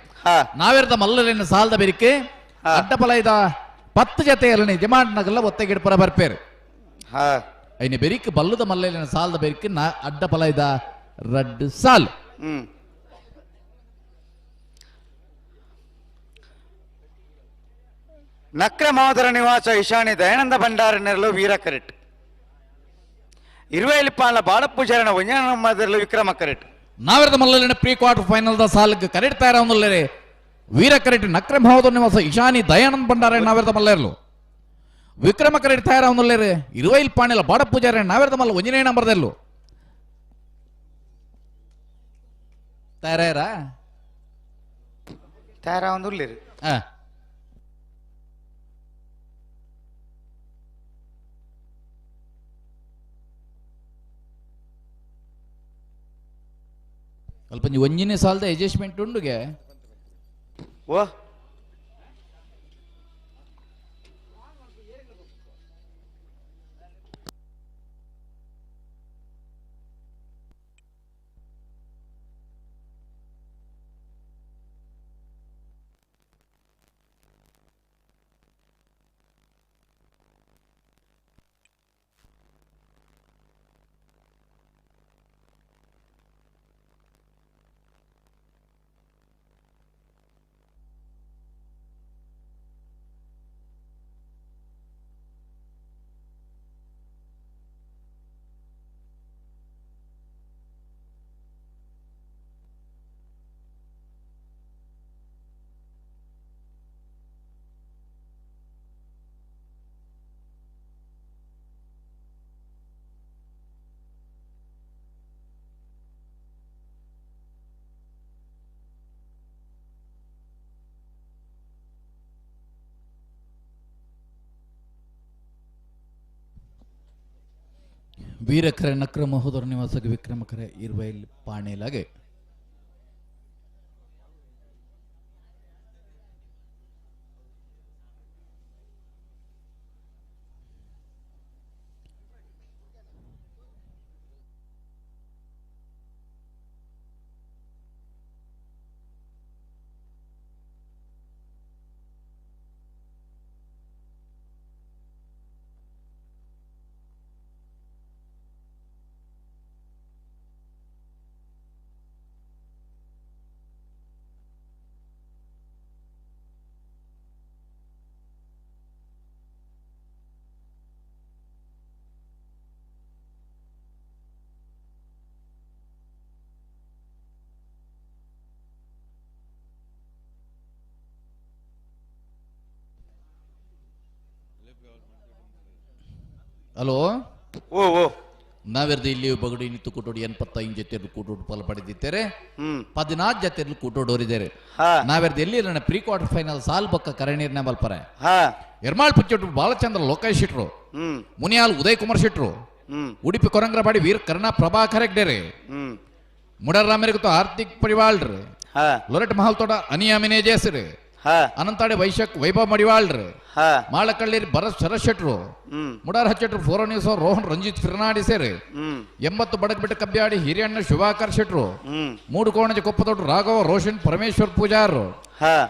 ನಾವಿರದ ಮಲ್ಲಲಿನ ಸಾಲದ ಬೆರಿಕೆ ಅಡ್ಡಪಲೈದ 10 ಜೊತೆಯಲ್ಲಿ ಜಮಾಂಡ್ನಗಲ್ಲ ಒತ್ತೆಗಿಡ್ಪರ ಬರ್ಪೇರು ಐನೆ ಬೆರಿಕೆ ಬಲ್ಲದ ಮಲ್ಲಲಿನ ಸಾಲದ ಬೆರಿಕೆ ಅಡ್ಡಪಲೈದ ರಡ್ಡು ಸಾಲ್ ನಕ್ರ ಮಹೋದರ ನಿವಾಸ ಈಶಾನಿ ದಯಾನಂದ ಭಂಡಾರ ನೆರಲು ವೀರ ಕರೆಟ್ ಇರುವೆಲಿಪಾಲ ಬಾಳಪೂಜಾರನ ಒಂಜನ ನಂಬರ್ದಲ್ಲೂ ವಿಕ್ರಮ ಕರೆಟ್ ನಾವೆರದ ಮಲ್ಲಲಿನ ಪ್ರೀ ಕ್ವಾರ್ಟರ್ ಫೈನಲ್ ದ ಸಾಲಿಗೆ ಕರೆಟ್ ತಯಾರ ಒಂದಲ್ಲೇ ವೀರ ಕರೆಟ್ ನಕ್ರೆ ಮಹೋದರ ನಿವಾಸ ಇಶಾನಿ ದಯಾನಂದ ಭಂಡಾರ ನಾವೆರದ ಮಲ್ಲೇರ್ಲು ವಿಕ್ರಮ ಕರೆಟ್ ತಯಾರ ಒಂದಲ್ಲೇ ಇರುವೈಲ್ ಪಾಣಿಲ ಬಾಡ ಪೂಜಾರ ನಾವೆರದ ಮಲ್ಲ ಒಂಜನೇ ನಂಬರ್ದಲ್ಲೂ ತಯಾರ ತಯಾರ ಒಂದುಲ್ಲೇರಿ ಸ್ವಲ್ಪ ಒಂಜನೇ ಸಾಲದ ಅಡ್ಜಸ್ಟ್ಮೆಂಟ್ ಉಂಡುಗೆ ಓ ವೀರಕರೆ ನಕ್ರ ಮಹೋದರ ನಿವಾಸಕ್ಕೆ ವಿಕ್ರಮಕರೆ ಇರುವೈಲ್ ಪಾಣೇಲಾಗೆ ಹಲೋ ಓ ಓ ನಾವೆರ್ದು ಇಲ್ಲಿ ಬಗಡಿ ನಿತ್ತು ಕೂಟೋಡಿ 85 ಜೊತೆಯಲ್ಲಿ ಕೂಟೋಡು ಫಲ ಪಡೆದಿದ್ದೇವೆ 14 ಜೊತೆಯಲ್ಲಿ ಕೂಟೋಡೋರಿದ್ದಾರೆ ನಾವೆರ್ದು ಎಲ್ಲಿ ನನ್ನ ಪ್ರೀ ಕ್ವಾರ್ಟರ್ ಫೈನಲ್ ಸಾಲ್ ಬಕ್ಕ ಕರಣೀರ್ನ ಬಲ್ಪರೆ ಎರ್ಮಾಳ್ ಪುಚ್ಚೋಟು ಬಾಲಚಂದ್ರ ಲೋಕೇಶ್ ಶೆಟ್ರು ಮುನಿಯಾಲ್ ಉದಯ್ ಕುಮಾರ್ ಶೆಟ್ರು ಉಡುಪಿ ಕೊರಂಗ್ರಪಾಡಿ ವೀರ್ ಕರ್ಣ ಪ್ರಭಾಕರ್ ಹೆಗ್ಡೆರೆ ಮುಡರಾಮೇರಿಗುತ್ತು ಆರ್ಥಿಕ್ ಪರಿವಾಳ್ರು ಲೊರೆಟ್ ಮಹಲ್ ತೋಟ ಅನಿಯಾಮಿನೇ ಜೇಸರು ಅನಂತಾಡಿ ವೈಶಾಖ್ ವೈಭವ್ ಮಡಿವಾಳ್ರು ಮಾಳಕಳ್ಳೇರಿ ಭರತ್ ಶರತ್ ಶೆಟ್ರು ಮುಡಾರ್ ಹಚ್ಚೆಟ್ರು ಫೋರೋ ನ್ಯೂಸ್ ರೋಹನ್ ರಂಜಿತ್ ಫಿರ್ನಾಡಿಸೇರಿ 80 ಬಡಕ್ಬಿಟ್ಟ ಕಬ್ಬ್ಯಾಡಿ ಹಿರಿಯಣ್ಣ ಶುಭಾಕರ್ ಶೆಟ್ರು ಮೂಡು ಕೋಣಜ ಕೊಪ್ಪದೊಟ್ಟು ರಾಘವ ರೋಷನ್ ಪರಮೇಶ್ವರ್ ಪೂಜಾರು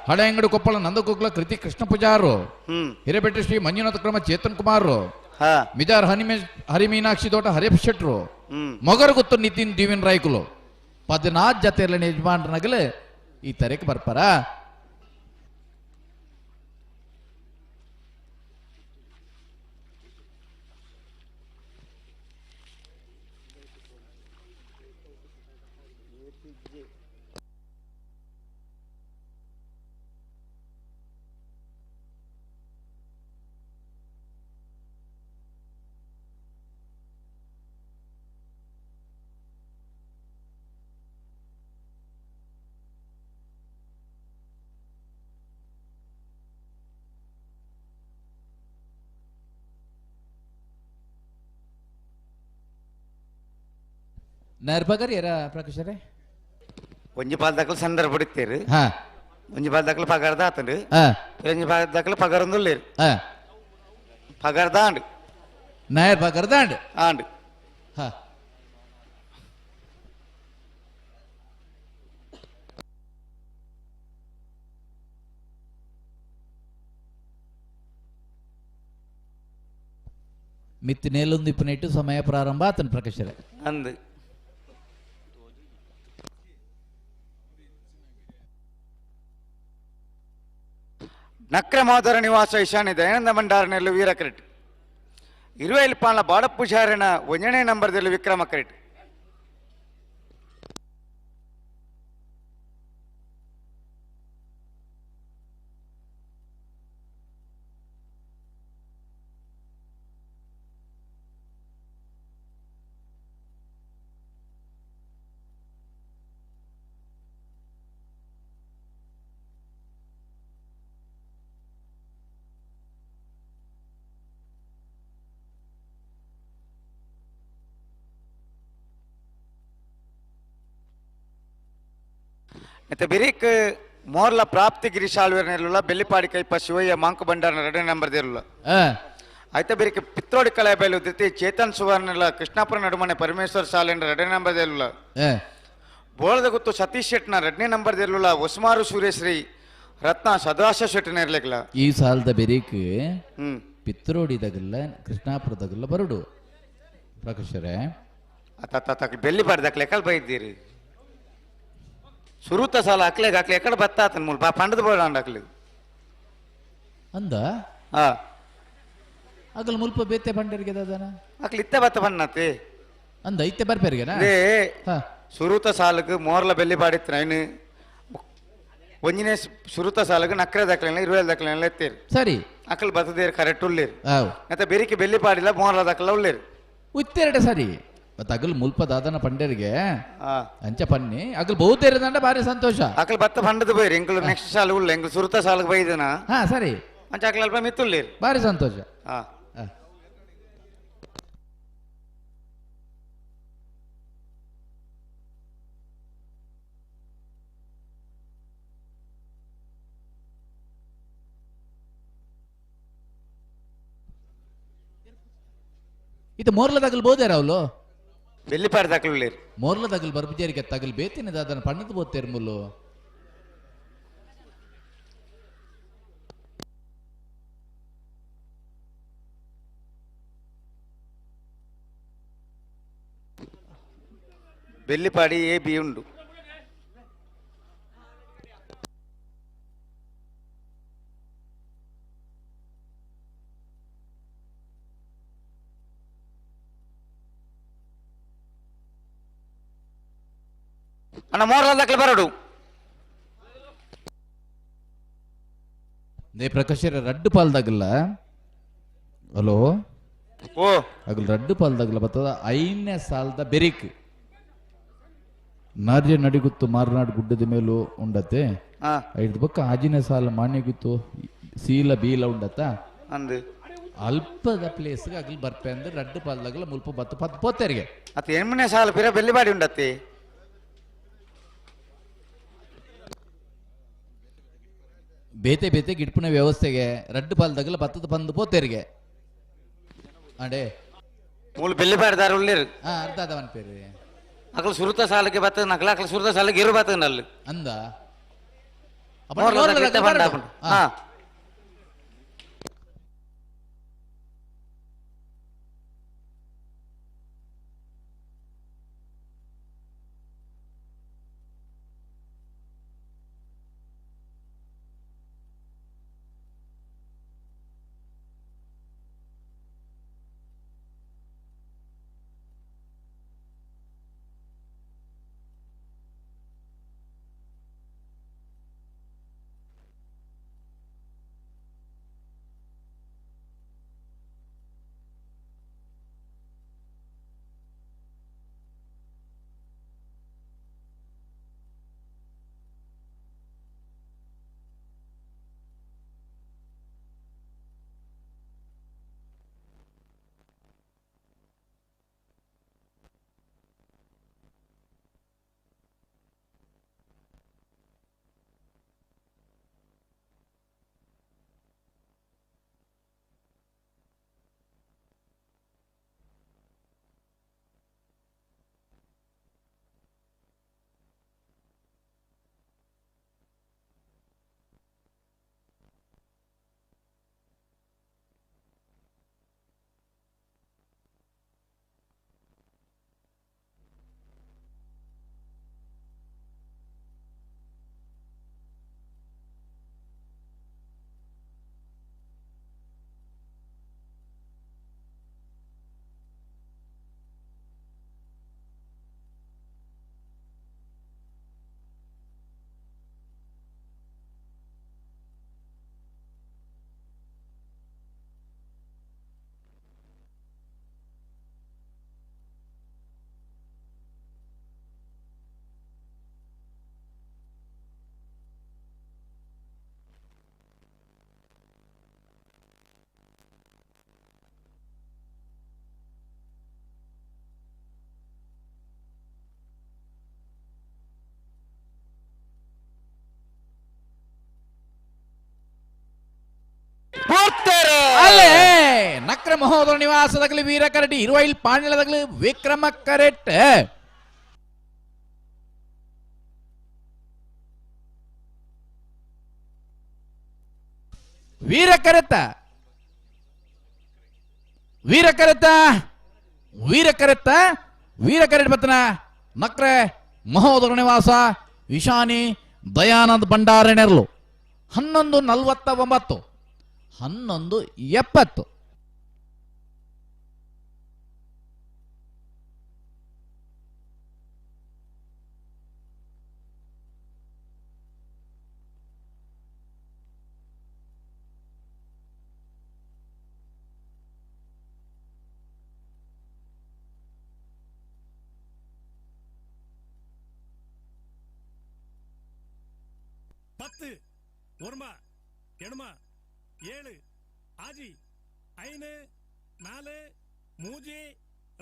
ಹಳೆ ಅಂಗಡಿ ಕೊಪ್ಪಳ ನಂದಗುಗ್ಲ ಕೃತಿ ಕೃಷ್ಣ ಪೂಜಾರು ಹಿರೇಬೆಟ್ಟಿ ಶ್ರೀ ಮಂಜುನಾಥ ಕ್ರಮ ಚೇತನ್ ಕುಮಾರ್ ಮಿಜಾರ್ ಹರಿಮೀನಾಕ್ಷಿ ತೋಟ ಹರೇಪ್ ಶೆಟ್ರು ಮೊಗರು ಗೊತ್ತು ನಿತಿನ್ ದಿವಿನ್ ರಾಯ್ಕುಲು 14 ಜೊತೆಯಲ್ಲಿ ಯಜಮಾನ್ರನಾಗಲೇ ಈ ತರಕ್ಕೆ ಬರ್ಪಾರ ನರ್ಬಗರ್ ಯಾರ ಪ್ರಕಾಶರೇ ಒಂಜಿ ಪಾಲ್ ದಕ್ಕಲು ಸಂದರ್ಭ ಬಿಡುತ್ತೀರಿ ಒಂಜಿ ಪಾಲ್ ದಕ್ಕಲು ಪಗಾರ್ದ ಆತಂಡು ಒಂಜಿ ಪಾಲ್ ದಕ್ಕಲು ಪಗಾರೊಂದುಲ್ಲೇರು ಪಗಾರ್ದ ಆಂಡು ನಾಯರ್ ಪಗಾರ್ದ ಆಂಡು ಆಂಡು ಮಿತ್ ನೇಲೊಂದು ಇಪ್ಪನೆಟ್ಟು ಸಮಯ ಪ್ರಾರಂಭ ಆತನ ಪ್ರಕಾಶರೇ ಅಂದು ನಕ್ರ ಮಾದರ ನಿವಾಸ ಈಶಾನ್ಯ ದಯಾನಂದ ಭಂಡಾರ ನೆರಲು ವೀರ ಕ್ರಿಟ್ 20 ಪಾಲ ಬಾಡಪೂಜಾರಿನ 1ನೇ ನಂಬರ್ದಲ್ಲಿ ವಿಕ್ರಮ ಕ್ರಿಟ್. ಮತ್ತೆ ಬಿರಿಕ್ ಮೋರ್ಲ ಪ್ರಾಪ್ತಿ ಗಿರಿಶಾಲ್ವೇರ್ನೆಲ್ಲ ಬೆಲ್ಲಿಪಾಡಿ ಕೈಪ ಶಿವಯ್ಯ ಮಾಂಕು ಭಂಡಾರ 2ನೇ ನಂಬರ್ದಿರಲ್ಲ ಆಯ್ತಾ ಬಿರಿಕ್ ಪಿತ್ರೋಡಿ ಕಳೆ ಬಯಲು ದಿತಿ ಚೇತನ್ ಸುವರ್ಣಲ್ಲ ಕೃಷ್ಣಾಪುರ ನಡುಮನೆ ಪರಮೇಶ್ವರ್ ಶಾಲೆಂಡ 2ನೇ ನಂಬರ್ದಿರಲ್ಲ ಬೋಳದ ಗೊತ್ತು ಸತೀಶ್ ಶೆಟ್ನ 2ನೇ ನಂಬರ್ದಿರಲ್ಲ ಒಸ್ಮಾರು ಸೂರ್ಯಶ್ರೀ ರತ್ನ ಸದಾಶ ಶೆಟ್ಟಿನ ಇರ್ಲಿಕ್ಕಲ್ಲ ಈ ಸಾಲದ ಬೆರೀಕ್ ಪಿತ್ರೋಡಿದಾಗಲ್ಲ ಕೃಷ್ಣಾಪುರದಾಗಲ್ಲ ಬರುಡು ಪ್ರಕಾಶರೇ ಅತ್ತ ಬೆಲ್ಲಿಪಾಡಿ ಲೆಕ್ಕಲ್ ಬೈದ್ದೀರಿ ಸುರುತ ಸಾಲ ಹಾಕ್ಲೆ ಎಕಡೆ ಬತ್ತಾತನ ಮೂಲ ಪಂಡದ ಬೋಡ ಹಾಕ್ಲಿ ಅಂದ ಹಾ ಅಗಲ್ ಮುಲ್ಪ ಬೇತೆ ಬಂಡರಿಗೆ ದಾದನ ಹಾಕ್ಲಿ ಇತ್ತೆ ಬತ್ತ ಬನ್ನತಿ ಅಂದ ಇತ್ತೆ ಬರ್ಪೇರಿಗೆನಾ ಅದೇ ಸುರುತ ಸಾಲಕ್ಕೆ ಮೋರ್ಲ ಬೆಲ್ಲಿ ಪಾಡಿತ್ರ ಇನ್ನು ಒಂಜಿನೇ ಸುರುತ ಸಾಲಕ್ಕೆ ನಕ್ರೆ ದಾಖಲೆ 20 ದಾಖಲೆ ಎತ್ತೀರಿ ಸರಿ ಅಕ್ಕಲ್ ಬತ್ತದೇರಿ ಕರೆಕ್ಟ್ ಉಳ್ಳೇರಿ ಆವ್ ಮತ್ತೆ ಬೆರಿಕೆ ಬೆಲ್ಲಿ ಪಾಡಿಲ್ಲ ಮೋರ್ಲ ದಾಖಲೆ ಉಳ್ಳೇರಿ ಉತ್ತೆರಡೆ ಸರಿ ಮತ್ತ ಅಗಲ್ ಮುಲ್ಪ ದಾದನ ಪಂಡರಿಗೆ ಹಾ ಅಂಚ ಪನ್ನಿ ಅಗಲ್ ಬಹುತೇರದಂಡ ಬಾರಿ ಸಂತೋಷ ಅಕ್ಕಲ್ ಬತ್ತ ಪಂಡದ ಬೈರಿ ಎಂಕಲ್ ನೆಕ್ಸ್ಟ್ ಸಾಲ ಉಳ್ಳ ಎಂಕಲ್ ಸುರುತ ಸಾಲಕ್ಕೆ ಬೈದನ ಹಾ ಸರಿ ಅಂಚ ಅಕ್ಕಲ್ ಅಲ್ಪ ಮಿತ್ತುಳ್ಳೇರಿ ಬಾರಿ ಸಂತೋಷ ಹಾ ಹಾ. ಇದು ಮೋರ್ಲ ತಗಲ್ ಬೋದೇ ರಾವ್ಲು ಬೆಲ್ಲಿ ಪಾಡಿ ದಾಖಲೆ ಉಳ್ಳೇರಿ ಮೋರ್ಲ ತಗಲ್ ಬರ್ಬಿಜಾರಿಗೆ ತಗಲ್ ಬೇತಿನ ದಾದನ ಪಣ್ಣದ ಬೋತೇರ್ ಮುಲ್ಲು ಬೆಲ್ಲಿಪಾಡಿ ಎ ಬಿ ಉಂಡು ಅಣ್ಣ ಮೋರ್ಲ ದಾಖಲೆ ಬರಡು ದೇ ಪ್ರಕಾಶರ ರಡ್ಡು ಪಾಲ್ದಾಗಲ್ಲ ಹಲೋ ಓ ಅಗಲ್ ರಡ್ಡು ಪಾಲ್ದಾಗಲ್ಲ ಬರ್ತದ 5ನೇ ಸಾಲದ ಬೆರಿಕ್ ನಾರ್ಯ ನಡಿಗುತ್ತು ಮಾರ್ನಾಡ್ ಗುಡ್ಡದ ಮೇಲೂ ಉಂಡತ್ತೆ ಹಾ 5 ಪಕ್ಕ ಆಜಿನ ಸಾಲ ಮಾನ್ಯಗುತ್ತು ಸೀಲ ಬೀಲ ಉಂಡತ್ತ ಅಂದು ಅಲ್ಪದ ಪ್ಲೇಸ್ಗೆ ಅಗಲ್ ಬರ್ಪೆ ಅಂದ್ರೆ ರಡ್ಡು ಪಾಲ್ದಾಗಲ್ಲ ಮುಲ್ಪ ಬತ್ತು ಪತ್ ಪೋತೆರಿಗೆ ಅತ್ತ 8ನೇ ಸಾಲ ಪಿರ ಬೆಲ್ಲಿಪಾಡಿ ಉಂಡತ್ತಿ ಬೇತೆ ಬೇತೆ ಗಿಡ್ಪುನ ವ್ಯವಸ್ಥೆಗೆ ರಡ್ಡು ಪಾಲ್ದಾಗಲ್ಲ ಬತ್ತದ ಪಂದು ಪೋತೆರಿಗೆ ಅಡೆ ಮೂಲ ಬೆಲ್ಲಿಪಾಡಿ ದಾರ ಉಳ್ಳೇರು ಅರ್ಧ ಅದವನ್ ಪೇರಿ ಅಕ್ಕಲ್ ಸುರುತ ಸಾಲಕ್ಕೆ ಬರ್ತದ ನಕಲ ಅಕ್ಕಲ್ ಸುರುತ ಸಾಲಕ್ಕೆ ಇರು ಬರ್ತದ ನಲ್ಲಿ ಅಂದ ಮೋರ್ಲ ದಾಖಲೆ ಇತ್ತೆ ಬಂಡ ಹಾಕೊಂಡು ಹಾ ನಕ್ರೆ ಮಹೋದರ ನಿವಾಸದಾಗಲಿ ವೀರ ಕರಡಿ ಇರುವೈಲ್ ಪಾಣ್ಯದಾಗಲಿ ವಿಕ್ರಮ ಕರೆಟ್ ವೀರ ಕರೆತ ವೀರ ಕರೆತ ವೀರ ಕರೆತ ವೀರ ಕರೆಟ್ ಬತ್ತನ ನಕ್ರೆ ಮಹೋದರ ನಿವಾಸ ಇಶಾನಿ ದಯಾನಂದ್ ಭಂಡಾರನೆರ್ಲು 11:49 11:70 10 ஒருமா எணுமா 7 ஆஜி 5 4 3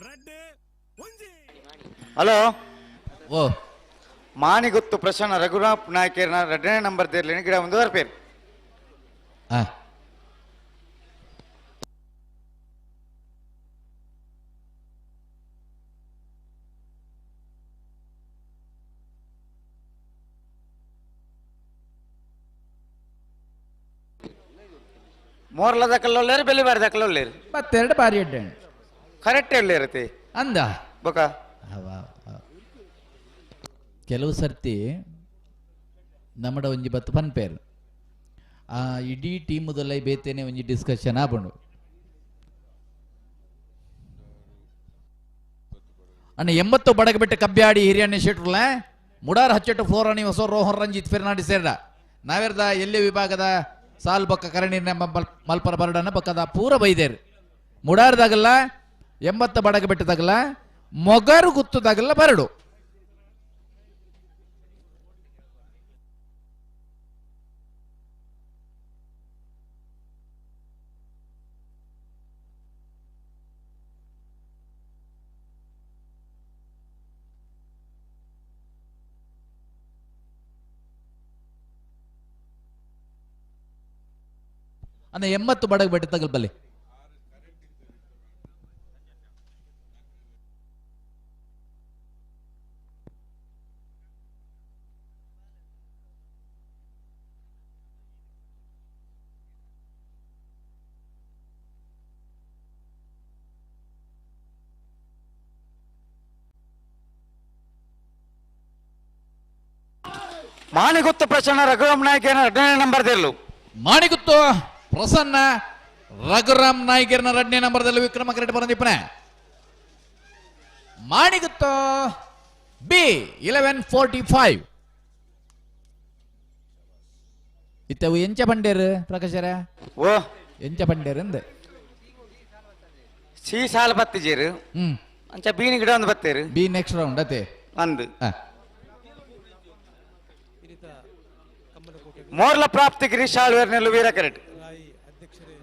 2 1 ಹಲೋ ಓ ಮಾಣಿಗುತ್ತು ಪ್ರಸನ್ನ ರಘುನಾಥ್ ನಾಯ್ಕರ್ನ 2ನೇ ನಂಬರ್ ದೇರ್ಲಿ ಗಿಡ ಮುಂದುವರ ಪೇರು ಆ ಮೋರ್ಲ ದಕ್ಕಲ್ಲೋಲ್ಲೇರು ಬೆಲ್ಲಿ ಬಾರಿ ದಕ್ಕಲ್ಲೋಲ್ಲೇರು ಮತ್ತೆರಡು ಬಾರಿ ಅಡ್ಡಾಣ ಕರೆಕ್ಟ್ ಇರತ್ತೆ ಅಂದ ಬೊಕ ಕೆಲವು ಸರ್ತಿ ನಮ್ಮಡ ಒಂಜಿ ಬತ್ತು ಪನ್ಪೇರು ಆ ಇಡೀ ಟೀಮುದಲ್ಲ ಬೇತೇನೆ ಒಂಜಿ ಡಿಸ್ಕಷನ್ ಆಪುಂಡು ಅಣ್ಣ 80 ಬಡಗ ಬಿಟ್ಟು ಕಬ್ಬ್ಯಾಡಿ ಹಿರಿಯಣ್ಣ ಶೆಟ್ರುಲ ಮುಡಾರ್ ಹಚ್ಚೆಟ್ಟು ಫ್ಲೋರಾಣಿ ಹೊಸ ರೋಹನ್ ರಂಜಿತ್ ಫೆರ್ನಾಂಡಿಸ್ ಸೇರ್ಡ ನಾವೆರ್ದ ಎಲ್ಲೆ ವಿಭಾಗದ ಸಾಲ್ ಬೊಕ್ಕ ಕರಣಿನ ಮಲ್ಪರ ಬರಡನ ಬಕ್ಕದ ಪೂರ ಬೈದೇರು ಮುಡಾರ್ದಾಗಲ್ಲ 80 ಬಡಗ ಬಿಟ್ಟದಾಗಲ್ಲ ಮೊಗರು ಗುತ್ತದಾಗಲ್ಲ ಬರಡು ಅನ್ನ 80 ಬಡಗ ಬಿಟ್ಟು ತಗಲ್ ಬಲ್ಲಿ ಮಾಣಿಗುತ್ತು ಪ್ರಸನ್ನ ರಘುರಾಮ್ ನಾಯ್ಕರ್ನ 2ನೇ ನಂಬರ್ ದೇರ್ಲು ಮಾಣಿಗುತ್ತು ಪ್ರಸನ್ನ ರಘುರಾಮ್ ನಾಯ್ಕರ್ನ 2ನೇ ನಂಬರ್ದಲ್ಲಿ ವಿಕ್ರಮ ಕರೆಕ್ಟ್ ಬಂದಿಪ್ಪನೆ ಮಾಣಿಗುತ್ತು ಬಿ 11:45 ಇತ್ತವು ಎಂಚ ಪಂಡೇರು ಪ್ರಕಾಶರ ಓ ಎಂಚ ಪಂಡೇರು ಅಂದೆ ಸಿ ಸಾಲ ಬತ್ತಿಜೇರು ಅಂಚ ಬೀನಿ ಗಿಡ ಒಂದು ಬತ್ತೇರು ಬಿ ನೆಕ್ಸ್ಟ್ ರೌಂಡ್ ಅತೆ ಒಂದು ಮೋರ್ಲ ಪ್ರಾಪ್ತಿ ಗಿರೀಶ್ ಆಳ್ವೇರ್ನೆಲ್ಲು ವೀರ ಕರೆಟ್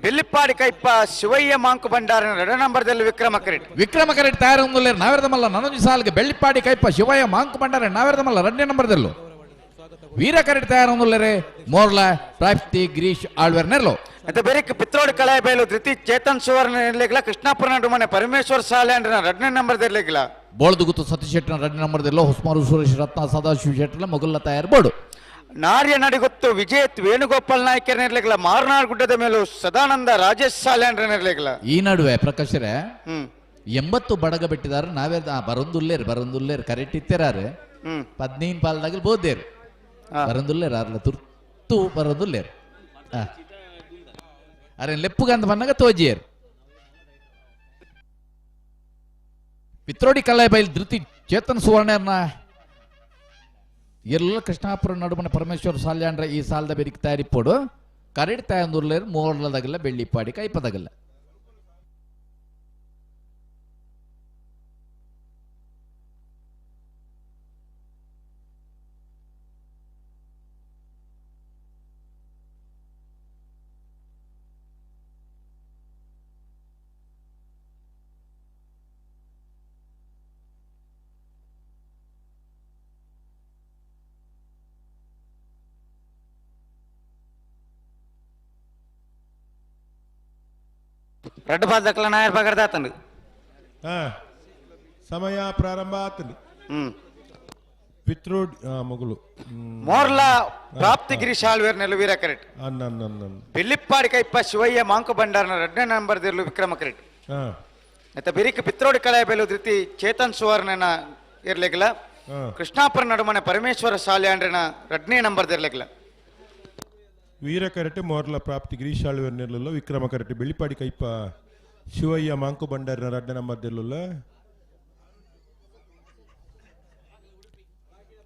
ಬೆಲ್ಲಿಪ್ಪಾಡಿ ಕೈಪ್ಪ ಶಿವಯ್ಯ ಮಾಂಕು ಭಂಡಾರನ 2ನೇ ನಂಬರ್ದಲ್ಲಿ ವಿಕ್ರಮ ಕರೆಟ್ ವಿಕ್ರಮ ಕರೆಕ್ಟ್ ತಯಾರು ಒಂದಲ್ಲೇರು ನಾವೆರ್ದಮಲ್ಲ ನನೊಂದು ಸಾಲ್ಗೆ ಬೆಳ್ಳಿಪ್ಪಾಡಿ ಕೈಪ್ಪ ಶಿವಯ್ಯ ಮಾಂಕು ಭಂಡಾರ ನಾವೆರ್ದಮಲ್ಲ 2ನೇ ನಂಬರ್ದಲ್ಲೂ ವೀರ ಕರೆಕ್ಟ್ ತಯಾರು ಒಂದಲ್ಲೇರೆ ಮೋರ್ಲ ಪ್ರಾಪ್ತಿ ಗಿರೀಶ್ ಆಳ್ವೇರ್ನೆರ್ಲು ಮತ್ತೆ ಬೇರೆ ಪಿತ್ರೋಡ್ ಕಳಾಯ ಬಯಲು ಧೃತಿ ಚೇತನ್ ಸುವರ್ಣ ನಿರ್ಲೇಖಲ ಕೃಷ್ಣಾಪುರ ನಡುಮನೆ ಪರಮೇಶ್ವರ್ ಸಾಲ್ಯಾಂಡ್ರ 2ನೇ ನಂಬರ್ ನಿರ್ಲೇಖಲ ಬೋಳ್ದು ಗುತ್ತು ಸತೀಶ್ ಶೆಟ್ಟನ 2ನೇ ನಂಬರ್ದಲ್ಲೋ ಹೊಸ್ಮಾರು ಸುರೇಶ್ ರತ್ನ ಸದಾಶಿವ ಶೆಟ್ಟಲ ಮೊಗಲ ತಯಾರು ಬೋಡು ನಾರ್ಯ ನಡಿಗೊತ್ತು ವಿಜಯತ್ ವೇಣುಗೋಪಾಲ್ ನಾಯ್ಕರ್ ನಿರ್ಲೇಖಲ ಮಾರ್ನಾಡ್ ಗುಡ್ಡದ ಮೇಲೂ ಸದಾನಂದ ರಾಜೇಶ್ ಸಾಲ್ಯಾಂಡ್ರ ನಿರ್ಲೇಖಲ ಈ ನಡುವೆ ಪ್ರಕಾಶರೇ ಹ್ಮ್ 80 ಬಡಗ ಬಿಟ್ಟಿದಾರೆ ನಾವೇ ಬರೊಂದುಲ್ಲೇರು ಕರೆಕ್ಟ್ ಇತ್ತೇರಾರು 15 ಪಾಲ್ದಾಗಲ್ ಬೋದೇರು ಬರೊಂದುಲ್ಲೇರು ಅರ್ಲ ತುರ್ತು ಬರೊಂದುಲ್ಲೇರು ಅರೆ ಲೆಪ್ಪುಗಂತ ಬನ್ನಾಗ ತೋಜಿಯರು ಪಿತ್ರೋಡಿ ಕಲ್ಲಾಯ ಬೈಲ್ ಧೃತಿ ಚೇತನ್ ಸುವರ್ಣರ್ನ ಎಲ್ಲ ಕೃಷ್ಣಾಪುರ ನಡುಮನೆ ಪರಮೇಶ್ವರ್ ಸಾಲ್ಯಾಂಡ್ರ ಈ ಸಾಲದ ಬೇರಿಕೆ ತಯಾರಿಪ್ಪೋಡು ಕರೆಕ್ಟ್ ತಯಾಂದುರ್ಲೇರು ಮೋರ್ಲದಾಗಲ್ಲ ಬೆಳ್ಳಿಪ್ಪಾಡಿ ಕೈಪದಾಗಲ್ಲ రెడ్ బాల్ దక్కల నాయర్ పగడదాతండు ಹಾ ಸಮಯ ಪ್ರಾರಂಭ ಆತಂದು ಪಿತ್ರೋಡ್ ಮೊಗಲು మోర్ల ప్రాప్తిగిరి ಶಾಲ್ವೇರ್ నెల ವೀರ ಕರೆಕ್ಟ್ ಅನ್ನ ಬೆಳ್ಳಿಪ್ಪಾಡಿ ಕೈಪ್ಪ ಶಿವಯ್ಯ ಮಾಂಕು ಬಂಡಾರನ 2ನೇ ನಂಬರ್ ದಿರ್ಲು ವಿಕ್ರಮ ಕರೆಕ್ಟ್ ಹಾ ಮತ್ತೆ ಬಿರಿಕ್ ಪಿತ್ರೋಡಿ ಕಳೆ ಬೆಲು ಧೃತಿ ಚೇತನ್ ಸುವರ್ಣನ ಇರ್ಲಿಕ್ಲ ಕೃಷ್ಣಾಪುರ ನಡುಮನೆ ಪರಮೇಶ್ವರ ಶಾಲೆ ಅಂಡ್ರೆನ 2ನೇ ನಂಬರ್ ದಿರ್ಲಿಕ್ಲ ವೀರ ಕರೆಟ್ ಮೋರ್ಲ ಪ್ರಾಪ್ತಿ ಗಿರೀಶಾಳುವರ್ ನೆರಳು ವಿಕ್ರಮ ಕರೆಟ್ ಬೆಳ್ಳಿಪಾಡಿ ಕೈಪ ಶಿವಯ್ಯ ಮಾಂಕು ಬಂಡಾರಿನ 2ನೇ ನಂಬರ್ ದಿರ್ಲು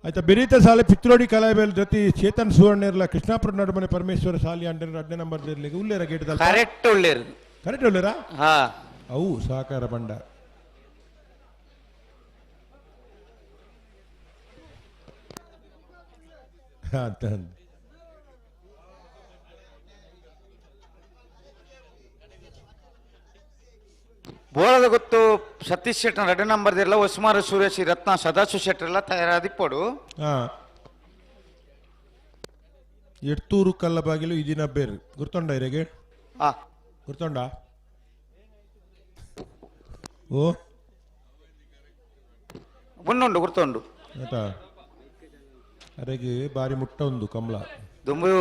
ಆಯ್ತಾ ಬೆರೀತ ಸಾಲೆ ಪಿತ್ರೋಡಿ ಕಲಾಬೇಲ್ ಜೊತೆ ಚೇತನ್ ಸುವರ್ಣ ಇರಲ್ಲ ಕೃಷ್ಣಾಪುರ ನಡುಮನೆ ಪರಮೇಶ್ವರ ಶಾಲೆ ಅಂಡ್ರೆ 2ನೇ ನಂಬರ್ ದಿರ್ಲಿಗೆ ಉಳ್ಳೇರ ಗೇಟ್ ಕರೆಕ್ಟ್ ಉಳ್ಳೇರು ಕರೆಕ್ಟ್ ಉಳ್ಳೇರ ಹಾ ಅವು ಸಹಕಾರ ಬಂಡ ಬೋಳದ ಗೊತ್ತು ಸತೀಶ್ ಶೆಟ್ಟರ್ 2ನೇ ನಂಬರ್ ದಿರ್ಲ ಉಸ್ಮಾರು ಸುರೇಶ್ ರತ್ನ ಸದಾಶಿವ ಶೆಟ್ಟರ್ ಎಲ್ಲ ತಯಾರಾದಿಪ್ಪೋಡು ಎಡ್ತೂರು ಕಲ್ಲ ಬಾಗಿಲು ಇದಿನ ಬೇರು ಗುರ್ತೊಂಡ ಇರೆಗೆ ಆ ಗುರ್ತೊಂಡ ಓ ಉಣ್ಣುಂಡು ಗುರ್ತುಂಡು ಆಯ್ತಾ ಅರೆಗೆ ಬಾರಿ ಮುಟ್ಟ ಒಂದು ಕಮಲ ದುಂಬು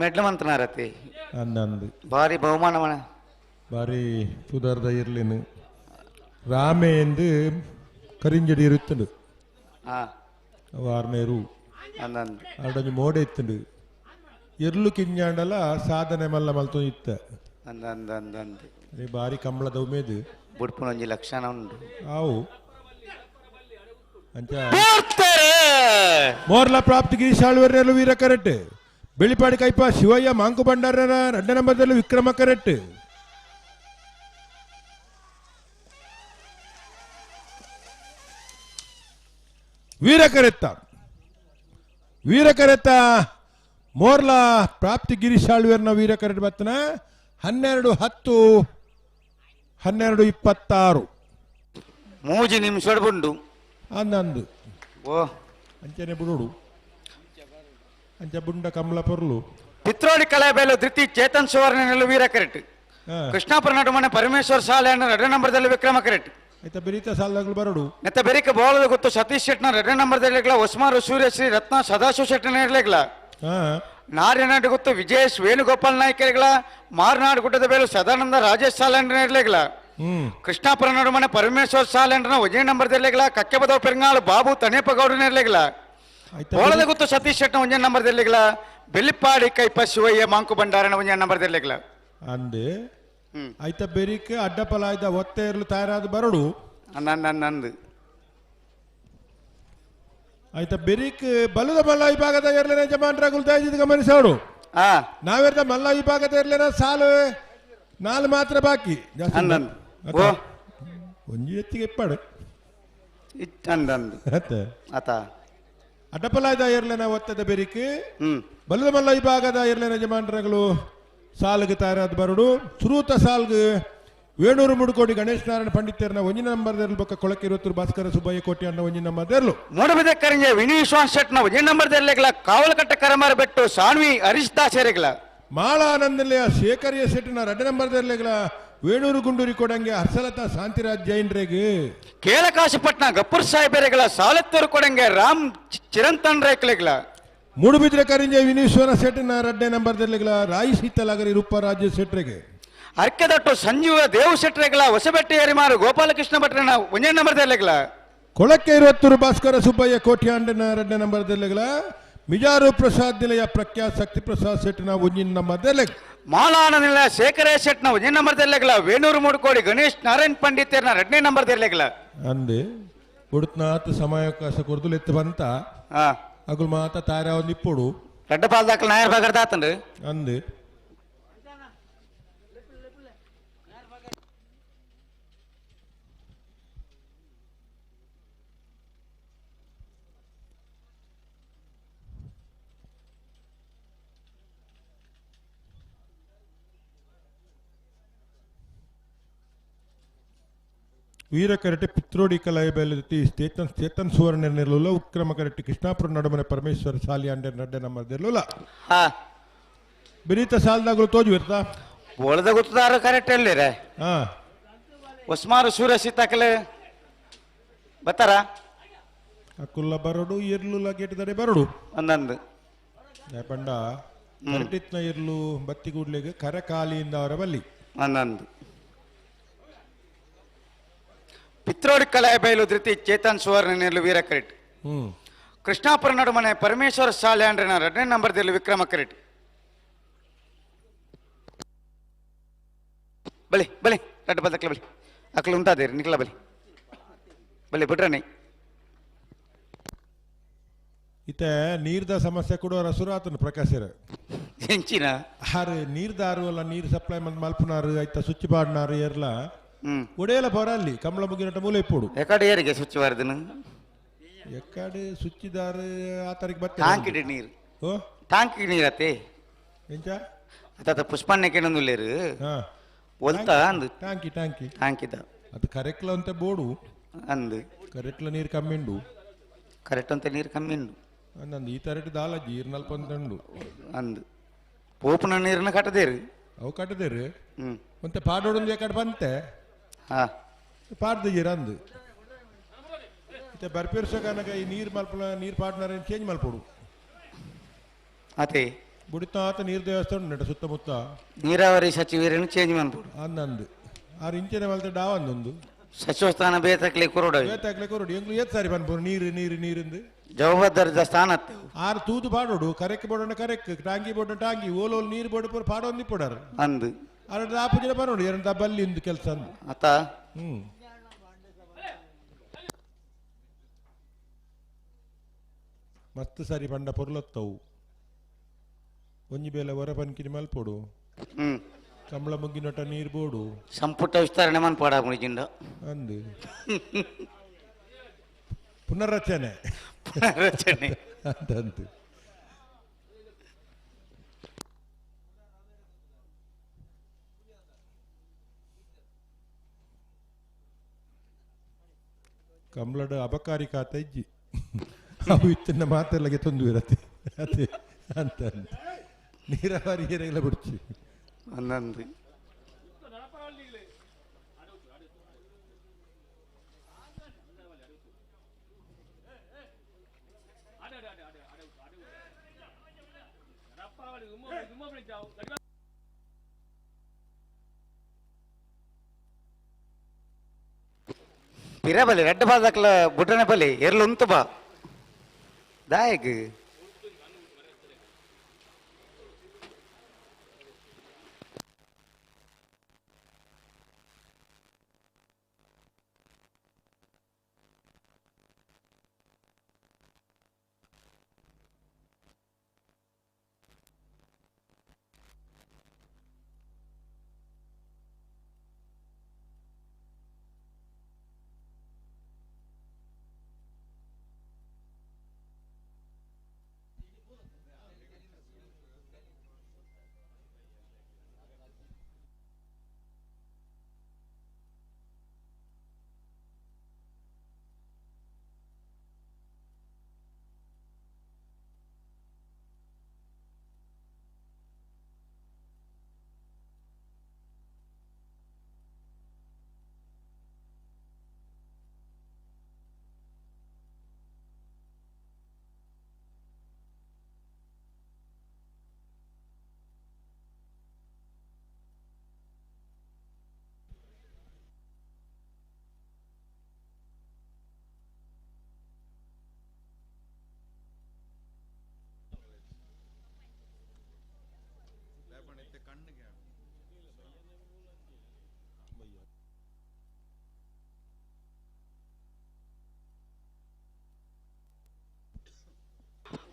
ಮೆಡ್ಲು ಮಂತನಾರತಿ ಅಂದಂದು ಭಾರಿ ಬಹುಮಾನವನ ಬಾರಿ ಸುಧಾರ್ದ ಇರ್ಲೇನು ರಾಮೆ ಎಂದು ಕರಿಂಜಡಿ ಇರುತ್ತಂಡು ಆ ವಾರ್ನೇರು ಅಂದಂದು ಅರ್ಡೊಂದು ಮೋಡೆ ಇತ್ತಂಡು ಎರ್ಲು ಕಿಂಜಾಂಡಲ ಸಾಧನೆ ಮಲ್ಲ ಮಲ್ತು ಇತ್ತ ಅಂದಂದಂದಂದು ಅದೇ ಬಾರಿ ಕಂಬಳದ ಉಮೇದು ಬುಡ್ಪುನ ಒಂಜಿ ಲಕ್ಷಣ ಉಂಡು ಆವು ಅಂಚ ಮೋರ್ಲ ಪ್ರಾಪ್ತಿ ಗಿರೀಶಾಳುವರ್ನೆರಳು ವೀರ ಕರೆಟ್ ಬೆಳಿಪಾಡಿ ಕೈಪ ಶಿವಯ್ಯ ಮಾಂಕು ಬಂಡಾರನ 2ನೇ ನಂಬರ್ದಲ್ಲಿ ವಿಕ್ರಮ ಕರೆಟ್ ವೀರ ಕರೆತ್ತ ಮೋರ್ಲ ಪ್ರಾಪ್ತಿ ಗಿರೀಶಾಳುವರ್ನ ವೀರ ಕರೆಟ್ ಬತ್ತನ 12-10-12-26 ಮೂಜಿ ನಿಮಿಷ ಬಂಡು ಅಂದಂದು ಓ ಅಂಚನೆ ಬುಡೋಡು ಅಂಚ ಬುಂಡ ಕಮಲ ಪೊರ್ಲು ಪಿತ್ರೋಡಿ ಕಳೆ ಬೇಲು ಧೃತಿ ಚೇತನ್ ಸುವರ್ಣ ನೆಲ್ಲು ವೀರ ಕರೆಕ್ಟ್ ಕೃಷ್ಣಾಪುರ ನಡುಮನೆ ಪರಮೇಶ್ವರ ಶಾಲೆ 2ನೇ ನಂಬರ್ದಲ್ಲಿ ವಿಕ್ರಮ ಕರೆಕ್ಟ್ ಆಯ್ತಾ ಬೆರೀತ ಸಾಲಗಳು ಬರಡು ನೆತ್ತ ಬೆರಿಕ ಬೋಳದ ಗೊತ್ತು ಸತೀಶ್ ಶೆಟ್ನ 2ನೇ ನಂಬರ್ದಲ್ಲಿ ಉಸ್ಮಾರು ಸೂರ್ಯಶ್ರೀ ರತ್ನ ಸದಾಶಿವ ಶೆಟ್ಟನ ಇರ್ಲಿಕ್ಲ ಹಾ ನಾರ್ಯನಾಡು ಗೊತ್ತು ವಿಜಯೇಶ್ ವೇಣುಗೋಪಾಲ್ ನಾಯ್ಕರಿಗಳ ಮಾರ್ನಾಡು ಗುಡ್ಡದ ಬೇಲು ಸದಾನಂದ ರಾಜೇಶ್ ಸಾಲೆಂಡ್ರ ಇರ್ಲಿಕ್ಲ ಕೃಷ್ಣಾಪುರ ನಡುಮನೆ ಪರಮೇಶ್ವರ ಸಾಲೆಂಡ್ರನ 1ನೇ ನಂಬರ್ದಲ್ಲಿಗ್ಲ ಕಕ್ಕೆಬದವ ಪೆರಂಗಾಳು ಬಾಬು ತನೇಪಗೌಡನ ಇರ್ಲಿಕ್ಲ ಬೋಳದ ಗೊತ್ತು ಸತೀಶ್ ಶೆಟ್ನ 1ನೇ ನಂಬರ್ದಲ್ಲಿಗ್ಲ ಬೆಳ್ಳಿಪ್ಪಾಡಿ ಕೈಪ ಶಿವಯ್ಯ ಮಾಂಕು ಬಂಡಾರನ 1ನೇ ನಂಬರ್ದಲ್ಲಿಗ್ಲ ಅಂದೆ ಆಯ್ತಾ ಬೆರಿಕ ಅಡ್ಡಪಲ ಆಯ್ತ ಒತ್ತೆ ಇರ್ಲು ತಯಾರಾದ ಬರಡು ನಂದು ಆಯ್ತಾ ಬೆರಿಕ್ ಬಲದ ಮಲ್ಲ ವಿಭಾಗದ ಇರ್ಲೇನ ಜಮಾನ್ರಾಗುಲ್ ತಾಯ್ದಿದ್ ಗಮನಿಸೋಡು ನಾವಿರ್ದ ಮಲ್ಲ ವಿಭಾಗದ ಇರ್ಲೇನ ಸಾಲು 4 ಮಾತ್ರ ಬಾಕಿ ಒಂಜಿ ಎತ್ತಿಗೆ ಇಪ್ಪಾಡು ಅಡ್ಡಪಲ ಆಯ್ದ ಇರ್ಲೇನ ಒತ್ತದ ಬೆರಿಕ್ ಬಲದ ಮಲ್ಲ ವಿಭಾಗದ ಇರ್ಲೇನ ಜಮಾನ್ರಾಗಲು ಸಾಲ್ಗೆ ತಯಾರಾದ ಬರಡು ಸುರೂತ ಸಾಲ್ಗೆ ವೇಣೂರು ಮುಡುಕೋಡಿ ಗಣೇಶ್ ನಾರಾಯಣ ಪಂಡಿತರನ 1ನೇ ನಂಬರ್ದಲ್ಲಿ ಬೊಕ್ಕ ಕೊಳಕೆ 20 ಭಾಸ್ಕರ ಸುಬ್ಬಯ್ಯ ಕೋಟಿ ಅನ್ನ 1ನೇ ನಂಬರ್ದರ್ಲು ಮೂಡಬಿದೆ ಕರಿಂಜೆ ವಿನೀಶ್ವಾನ್ ಶೆಟ್ನ 1ನೇ ನಂಬರ್ದಲ್ಲಿಗ್ಲ ಕಾವಲಕಟ್ಟ ಕರಮಾರ ಬೆಟ್ಟು ಸಾನ್ವಿ ಹರೀಶ್ ದಾಸರಿಗ್ಲ ಮಾಳಾನಂದಲೆಯ ಶೇಖರಿಯ ಸೆಟ್ಟಿನ 2ನೇ ನಂಬರ್ದಲ್ಲಿಗ್ಲ ವೇಣೂರು ಗುಂಡೂರಿ ಕೊಡಂಗೆ ಹರ್ಸಲತಾ ಶಾಂತಿರಾಜ್ ಜೈನ್ರೆಗೆ ಕೇಳಕಾಶಪಟ್ನ ಗಪ್ಪುರ್ ಸಾಹೇಬರಿಗಳ ಸಾಲತ್ತೂರು ಕೊಡಂಗೆ ರಾಮ್ ಚಿರಂತನ್ ರೇಕ್ಲಿಗ್ಲ ಮೂಡುಬಿದ್ರೆ ಕರಿಂಜೆ ವಿನೀಶ್ವರ ಸೆಟ್ಟಿನ 2ನೇ ನಂಬರ್ದಲ್ಲಿಗ್ಲ ರಾಯಿ ಶೀತಲಾಗರಿ ರೂಪರಾಜ್ಯ ಸೆಟ್ರೆಗೆ ಅರ್ಕೆದಟ್ಟು ಸಂಜೀವ ದೇವ್ ಶೆಟ್ರೆಗಳ ಹೊಸಬೆಟ್ಟಿ ಹರಿಮಾರು ಗೋಪಾಲಕೃಷ್ಣ ಭಟ್ರನ 1ನೇ ನಂಬರ್ದಲ್ಲಿಗ್ಲ ಕೊಳಕ್ಕೆ 20 ಭಾಸ್ಕರ ಸುಬ್ಬಯ್ಯ ಕೋಟಿ ಅಂಡನ 2ನೇ ನಂಬರ್ದಲ್ಲಿಗ್ಲ ಮಿಜಾರು ಪ್ರಸಾದ್ ನಿಲಯ ಪ್ರಖ್ಯಾತ್ ಶಕ್ತಿ ಪ್ರಸಾದ್ ಸೆಟ್ನ 1ನೇ ನಂಬರ್ದಲ್ಲಿ ಮಾಲಾನ ನಿಲಯ ಶೇಖರೇ ಶೆಟ್ನ 1ನೇ ನಂಬರ್ದಲ್ಲಿಗ್ಲ ವೇಣೂರು ಮುಡುಕೋಡಿ ಗಣೇಶ್ ನಾರಾಯಣ್ ಪಂಡಿತರ್ನ 2ನೇ ನಂಬರ್ದಲ್ಲಿಗ್ಲ ಅಂದೆ ಉಡುತ್ನಾಥ ಸಮಯಾವಕಾಶ ಕೊರ್ದುಲು ಎತ್ತು ಬಂತ ಅಗುಲ್ ಮಾತ ತಾರ ಒಂದು ಇಪ್ಪುಡು ರೆಡ್ಡ ಪಾಲ್ ದಾಖಲ ನಾಯರ್ ಬಾಗರ್ದಾತಂಡ್ರಿ ಅಂದೆ ವೀರ ಕರೆಟೆ ಪಿತ್ರೋಡಿ ಕಲಾಯಬೆಲ್ಲತಿ ಚೇತನ್ ಸುವರ್ಣ ನಿರ್ಲುಲ ಉಕ್ರಮ ಕರೆಟೆ ಕೃಷ್ಣಾಪುರ ನಡುಮನೆ ಪರಮೇಶ್ವರ ಶಾಲಿ ಅಂಡೆ 2ನೇ ನಂಬರ್ದಲ್ಲುಲ ಬೆರೀತ ಸಾಲ್ದಾಗಲು ತೋಜು ಇರ್ತಾ ಬೋಳದ ಗೊತ್ತದಾರ ಕರೆಕ್ಟ್ ಹೇಳಿರ ಹಾ ಉಸ್ಮಾರು ಸೂರ್ಯ ಸೀತಾಕಲೆ ಬತ್ತಾರ ಅಕ್ಕುಲ್ಲ ಬರಡು ಇರ್ಲುಲ್ಲ ಗೆಟ್ಟಿದರೆ ಬರಡು ಒಂದೊಂದು ಪಂಡ ಕರೆಟಿತ್ನ ಇರ್ಲು ಬತ್ತಿ ಕೂಡ್ಲಿಗೆ ಕರೆ ಕಾಲಿಯಿಂದ ಅವರ ಬಲ್ಲಿ ಒಂದೊಂದು ಪಿತ್ರೋಡಿ ಕಲಾಯ ಬಯಲು ಧೃತಿ ಚೇತನ್ ಸುವರ್ಣ ನೆರಳು ವೀರ ಕ್ರೆಡಿಟ್ ಕೃಷ್ಣಾಪುರ ನಡುಮನೆ ಪರಮೇಶ್ವರ ಶಾಲೆ ಅಂಡ್ರಿನ 2ನೇ ನಂಬರ್ದಲ್ಲಿ ವಿಕ್ರಮ ಕ್ರೆಡಿಟ್ ಬಲಿ ಬಲಿ ರಡ್ಡು ಬದಕ್ಲ ಬಲಿ ಅಕ್ಲು ಉಂಟಾದೇರಿ ನಿಕ್ಲ ಬಲಿ ಬಲಿ ಬಿಟ್ರನಿ ಇತ್ತೆ ನೀರ್ದ ಸಮಸ್ಯೆ ಕೂಡ ರಸುರಾತನ ಪ್ರಕಾಶರ ಹೆಂಚಿನ ಆರು ನೀರ್ದಾರು ಅಲ್ಲ ನೀರು ಸಪ್ಲೈ ಮಲ್ಪನಾರು ಆಯ್ತಾ ಸ್ವಿಚ್ ಬಾಡ್ನಾರು ಏರ್ಲ ಒಡೆಯಲ್ಲ ಬರ ಅಲ್ಲಿ ಕಮಲ ಮುಗಿನಟ ಮೂಲೆ ಇಪ್ಪೋಡು ಎಕಡೆ ಏರಿಗೆ ಸ್ವಚ್ಛ ವಾರದನು ಎಕ್ಕಡೆ ಸ್ವಿಚ್ದಾರು ಆ ತಾರೀಕು ಬರ್ತಾರೆ ಟಾಂಕಿಡಿ ನೀರು ಓ ಟಾಂಕಿ ನೀರತ್ತೆ ಎಂಚ ಅತ್ತ ಪುಷ್ಪಣ್ಣಕ್ಕೆನೊಂದು ಲೇರು ಹಾ ಒಲ್ತಾ ಅಂದು ಟ್ಯಾಂಕಿ ಟ್ಯಾಂಕಿ ಟಾಂಕಿದ ಅದು ಕರೆಕ್ಟ್ಲ ಅಂತ ಬೋಡು ಅಂದು ಕರೆಕ್ಟ್ಲ ನೀರು ಕಮ್ಮಿಂಡು ಕರೆಕ್ಟ್ ಅಂತ ನೀರು ಕಮ್ಮಿ ಉಂಡು ಅಂದಂದು ಈ ತರಟಿ ದಾಲಜ್ಜಿ ಇರ್ನಲ್ಪಂತಂಡು ಅಂದು ಪೋಪುನ ನೀರನ್ನ ಕಟ್ಟದೇರು ಅವು ಕಟ್ಟದೇರು ಹ್ಮ್ ಮತ್ತೆ ಪಾಡೋಡೊಂದು ಎಕಡೆ ಬಂತೆ ಹಾ ಪಾಡ್ದಿದ್ದೀರ ಅಂದು ಮತ್ತೆ ಬರ್ಪೇರ್ಸಕನಕ ಈ ನೀರು ಮಲ್ಪನ ನೀರು ಪಾಡ್ನಾರ ಚೇಂಜ್ ಮಲ್ಪೋಡು ಅದೇ ಬುಡಿತ ಆತ ನೀರು ದೇವಸ್ಥಾನ ನಟ ಸುತ್ತಮುತ್ತ ನೀರಾವರಿ ಸಚಿವರನ್ನು ಚೇಂಜ್ ಮಾಡ್ಬೋದು ಅಂದಂದು ಆರು ಇಂಚಿನ ಮಲ್ತೆ ಡಾವಂದೊಂದು ಸಚಿವ ಸ್ಥಾನ ಬೇತಕ್ಲಿ ಕುರುಡ ಏತಾಕ್ಲಿಕ್ಕೆ ಹೊರಡು ಎಂಗ್ಲು ಏತ್ ಸಾರಿ ಬಂದ್ಬೋದು ನೀರು ನೀರು ನೀರಿಂದು ಜವಾಬ್ದಾರಿದ ಸ್ಥಾನ ಆರು ತೂದು ಪಾಡೋಡು ಕರೆಕ್ ಬೋಡಣ ಕರೆಕ್ ಟಾಂಗಿ ಬೋಡಣ ಟಾಂಗಿ ಓಲೋಲ್ ನೀರು ಬೋಡು ಪೂರ ಪಾಡೋನ್ ನಿಪ್ಪೋಡಾರ ಅಂದು ಅರಡು ಆಪು ಜನ ಬರೋಡು ಎರಡು ಬಲ್ಲಿ ಇಂದು ಕೆಲಸ ಅಂದು ಆತ ಮಸ್ತ್ ಸಾರಿ ಪಂಡ ಪೊರ್ಲತ್ತವು ಒಂಜಿ ಬೇಲೆ ಹೊರ ಪನ್ಕಿನಿ ಮಲ್ಪೋಡು ಹ್ಮ್ ಕಂಬಳ ಮುಗ್ಗಿನೊಟ್ಟ ನೀರು ಬೋಡು ಸಂಪುಟ ವಿಸ್ತರಣೆ ಮನ್ಪಾಡ ಮುಳಿಜಿಂದ ಅಂದು ಪುನರ್ರಚನೆ ರಚನೆ ಅಂತಂತು ಕಂಬಳದ ಅಬಕಾರಿ ಖಾತೆ ಇಜ್ಜಿ ಅವು ಇತ್ತಿನ ಮಾತೆಲ್ಲಗೆ ತೊಂದು ಇರತ್ತೆ ಅದೇ ಅಂತ ನೀರಾವರಿ ಏನೆಲ್ಲ ಬಿಡ್ಚಿ ಒಂದೊಂದು ಪಿರಬಲಿ ರೆಡ್ ಬಾದಕ್ಲ ಬುಡ್ಡನೆ ಬಲಿ ಎರ್ಲು ಉಂತು ಬಾ ದಾಯಗ್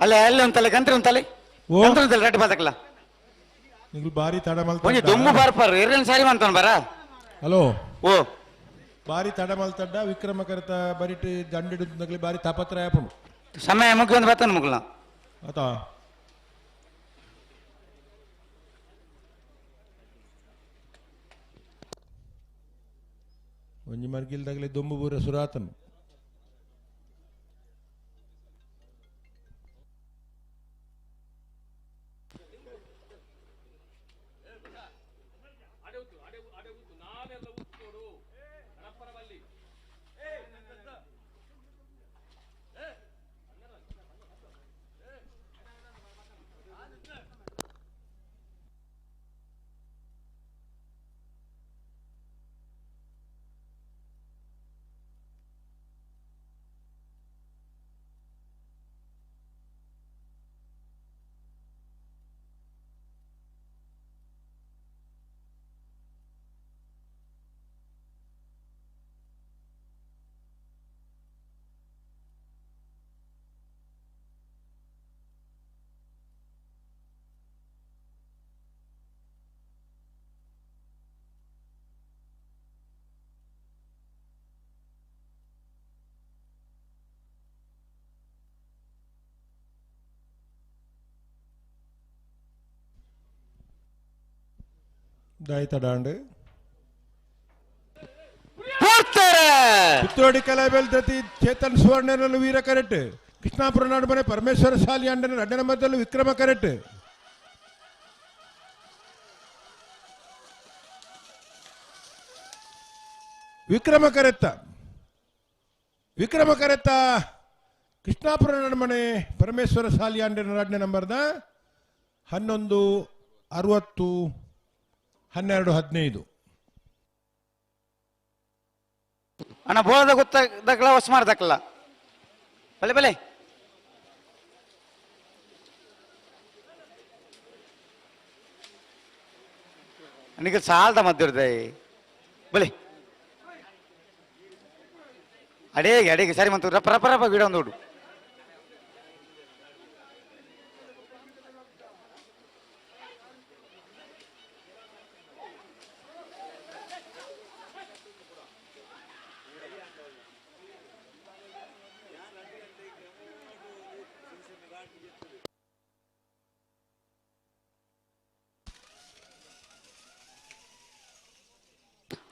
ಅಲ್ಲ ಎಲ್ಲ ಉಂತಲ್ಲ ಗಂಟ್ರಿ ಉಂತಲ್ಲ ಓ. ಗಂಟ್ರಿ ಉಂತಲ್ಲ ರೆಡ್ ಬಾದಕ್ಲ ನಿಂಗೆ ಬಾರಿ ತಡ ಒಂಜಿ ದೊಮ್ಮು ಬಾರ್ಪಾರು ಎರಡನೇ ಸಾರಿ ಮಂತವನ್ ಬರ ಹಲೋ ಓ ಬಾರಿ ತಡ ಮಲ್ತಡ್ಡ ವಿಕ್ರಮ ಕರೆತ ಬರಿಟ್ ದಂಡಿಡುತ್ತಂದಾಗಲಿ ಬಾರಿ ತಾಪತ್ರ ಆಪುಂಡು ಸಮಯ ಮುಗಿ ಒಂದು ಬರ್ತನ ಮುಗ್ಲ ಆತಾ ಒಂಜಿ ಮರ್ಗಿಲ್ದಾಗಲಿ ದೊಂಬು ಬೂರ ಸುರಾತನು ದಾಯ್ತಡಾಂಡ್ ಪೂರ್ತಾರೆ ಪುತ್ತೋಡಿ ಕಲಾಬೆಲ್ ಜೊತೆ ಚೇತನ್ ಸುವರ್ಣನಲ್ಲೂ ವೀರ ಕರೆಟ್ ಕೃಷ್ಣಾಪುರ ನಾಡುಮನೆ ಪರಮೇಶ್ವರ ಶಾಲಿ ಅಂಡನ ಎರಡನೇ ನಂಬರ್ದಲ್ಲೂ ವಿಕ್ರಮ ಕರೆಟ್ ವಿಕ್ರಮ ಕರೆತ್ತ ಕೃಷ್ಣಾಪುರ ನಡುಮನೆ ಪರಮೇಶ್ವರ ಶಾಲಿ ಅಂಡನ ಎರಡನೇ ನಂಬರ್ದ 11 60 12 15 ಅಣ್ಣ ಬೋಳದ ಗೊತ್ತಾಗಲ್ಲ ಹೊಸ್ಮಾರ್ ದಕ್ಕಲ್ಲ ಬಲೆ ಬಲೆ ನನಗೆ ಸಾಲದ ಮದ್ದಿರ್ದೆ ಬಲೆ ಅಡೇಗೆ ಸರಿ ಮಂತು ರಪ್ಪ ಗಿಡ ಒಂದು ಹುಡು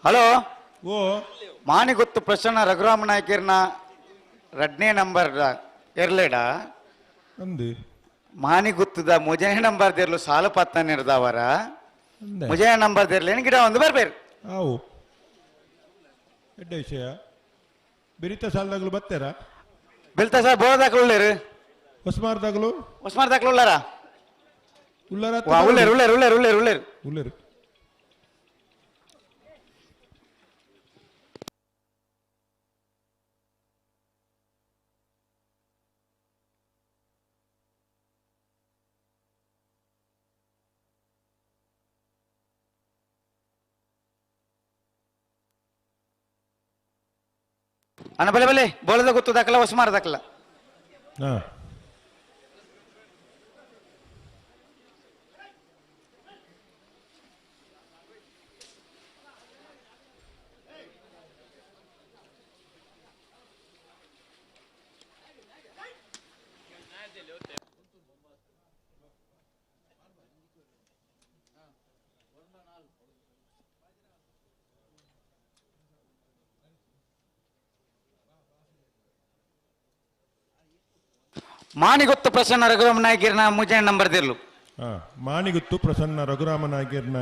ಹಲೋ ಓ ಮಾನಿ ಗೊತ್ತು ಪ್ರಸನ್ನ ರಘುರಾಮ ನಾಯ್ಕರ್ನ ಎರಡನೇ ನಂಬರ್ ಇರ್ಲೇಡ ಅಂದು ಮಾನಿ ಗೊತ್ತದ ಮುಜನೆ ನಂಬರ್ ದೇರ್ಲು ಸಾಲು ಪತ್ತನ ಇರ್ದಾವರ ಅಂದೆ ಮುಜನೆ ನಂಬರ್ ದೇರ್ಲೇನು ಗಿಡ ಒಂದು ಬರ್ಬೇರು ಆವು ಎಡ್ಡ ವಿಷಯ ಬಿರಿತ ಸಾಲದಾಗಲು ಬತ್ತಾರ ಬಿಲ್ತ ಸರ್ ಬೋಳದಾಕಲು ಉಳ್ಳೇರು ಹೊಸಮಾರ್ದಾಗಲು ಹೊಸ್ಮಾರ್ ದಾಕಲು ಉಳ್ಳಾರ ಉಳ್ಳಾರ ಉಳ್ಳೇರು ಉಳ್ಳೇರು ಅಣ್ಣ ಬಲೆ ಬೋಳದ ಗೊತ್ತು ದಾಕಲ್ಲ ಹೊಸ್ಮಾರ್ ದಾಕಲ್ಲ ಹಾ ಮಾನಿ ಗೊತ್ತು ಪ್ರಸನ್ನ ರಘುರಾಮ ನಾಯ್ಕರ್ನ ಮುಜನೆ ನಂಬರ್ ದೇರ್ಲು ಹಾ ಮಾಣಿಗುತ್ತು ಪ್ರಸನ್ನ ರಘುರಾಮನಾಗಿರ್ನ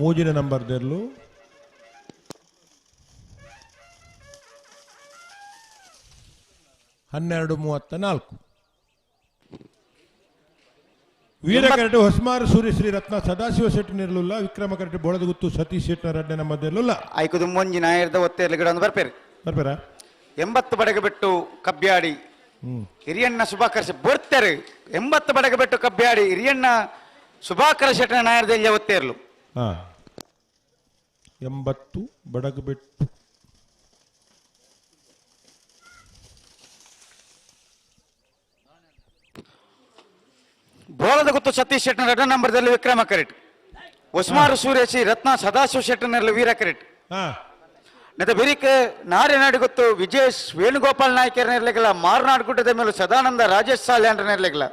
ಮೂಜಿನ ನಂಬರ್ ದೇರ್ಲು ಹನ್ನೆರಡು 34 ವೀರ ಕರಟೆ ಹೊಸಮಾರು ಸೂರ್ಯ ಶ್ರೀ ರತ್ನ ಸದಾಶಿವ ಶೆಟ್ಟಿ ನಿರ್ಲುಲ್ಲ ವಿಕ್ರಮ ಕರಟೆ ಬೋಳದಗುತ್ತು ಸತೀಶ್ ಶೆಟ್ಟಿ ಎರಡನೇ ನಂಬರ್ ದೇರ್ಲುಲ್ಲ ಐಕುದು ಮುಂಜಿ ನಾಯರ್ದ ಒತ್ತೇರ್ಲಿ ಗಿಡ ಒಂದು ಬರ್ಪೇರು ಬರ್ಬೇರಾ 80 ಬಡಗ ಬಿಟ್ಟು ಕಬ್ಬ್ಯಾಡಿ ಹಿರಿಯಣ್ಣ ಸುಭಾಕರ್ ಬರ್ತಾರೆ 80 ಬಡಗ ಬಿಟ್ಟು ಕಬ್ಬ್ಯಾಡಿ ಹಿರಿಯಣ್ಣ ಸುಭಾಕರ್ ಶೆಟ್ಟನ ನಾಯರ್ದಲ್ಲಿ ಒತ್ತೇರ್ಲು ಹಾ 80 ಬಡಗು ಬಿಟ್ಟು ಬೋಳದ ಗೊತ್ತು ಸತೀಶ್ ಶೆಟ್ಟನ ಎರಡನೇ ನಂಬರ್ದಲ್ಲಿ ವಿಕ್ರಮ ಕರೆಟ್ ಒಸ್ಮಾರು ಸೂರ್ಯಸಿ ರತ್ನ ಸದಾಶಿವ ಶೆಟ್ಟನಲ್ಲಿ ವೀರ ಕರೆಟ್ ಹಾ ನೆತ ಬಿರಿಕ ನಾರಿನಾಡಿ ಗೊತ್ತು ವಿಜೇಶ್ ವೇಣುಗೋಪಾಲ್ ನಾಯ್ಕರ್ ಇರ್ಲಿಕ್ಕಿಲ್ಲ ಮಾರ್ನಾಡ್ ಗುಡ್ಡದ ಮೇಲೆ ಸದಾನಂದ ರಾಜೇಶ್ ಸಾಲೆ ಅಂತ ಇರ್ಲಿಕ್ಕಿಲ್ಲ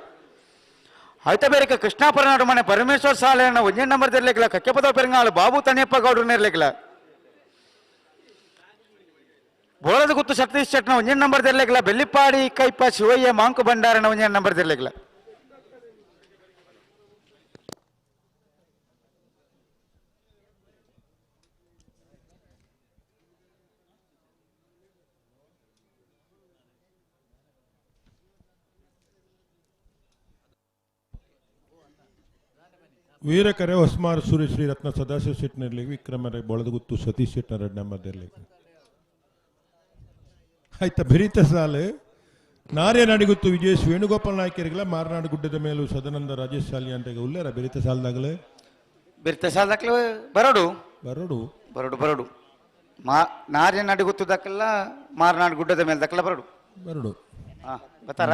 ಆಯ್ತ ಬೇರಿಕ ಕೃಷ್ಣಾಪುರ ನಾಡು ಮನೆ ಪರಮೇಶ್ವರ್ ಸಾಲೆ ಅನ್ನ ಒಂದೇ ನಂಬರ್ ಇರ್ಲಿಕ್ಕಿಲ್ಲ ಕಕ್ಕೆಪದ ಪೆರಂಗಾಳು ಬಾಬು ತಣಿಯಪ್ಪ ಗೌಡ್ರನ್ನ ಇರ್ಲಿಕ್ಕಿಲ್ಲ ಬೋಳದ ಗೊತ್ತು ಸತೀಶ್ ಶೆಟ್ಟನ ಒಂದೇ ನಂಬರ್ ಇರ್ಲಿಕ್ಕಿಲ್ಲ ಬೆಳ್ಳಿಪ್ಪಾಡಿ ಕೈಪ ಶಿವಯ್ಯ ಮಾಂಕು ಭಂಡಾರನ ಒಂದೇ ನಂಬರ್ ಇರ್ಲಿಕ್ಕಿಲ್ಲ ವೀರಕರೆ ಹೊಸಮಾರು ಸೂರ್ಯ ಶ್ರೀ ರತ್ನ ಸದಾಶಿವ ಶೆಟ್ಟಿನಲ್ಲಿ ವಿಕ್ರಮರ ಬೋಳದಗುತ್ತು ಸತೀಶ್ ಶೆಟ್ಟಿ ಎರಡನೇ ನಂಬರ್ದಲ್ಲಿ ಆಯ್ತಾ ಭರಿತ ಸಾಲು ನಾರ್ಯ ನಾಡಿಗುತ್ತು ವಿಜಯೇಶ್ ವೇಣುಗೋಪಾಲ್ ನಾಯ್ಕರಿಗಲ ಮಾರನಾಡು ಗುಡ್ಡದ ಮೇಲೂ ಸದಾನಂದ ರಾಜೇಶ್ ಶಾಲಿ ಅಂತ ಉಳ್ಳಾರ ಬೆರಿತ ಸಾಲದಾಗಲೇ ಬಿರ್ತ ಸಾಲದಾಕ್ಲ ಬರೋಡು ಬರೋಡು ಬರೋಡು ನಾರ್ಯ ನಾಡಿ ಗೊತ್ತು ದಕ್ಕಲ್ಲ ಮಾರ್ನಾಡು ಗುಡ್ಡದ ಮೇಲೆ ದಕ್ಕಲ್ಲ ಬರೋಡು ಬರೋಡು ಹಾ ಗೊತ್ತಾರ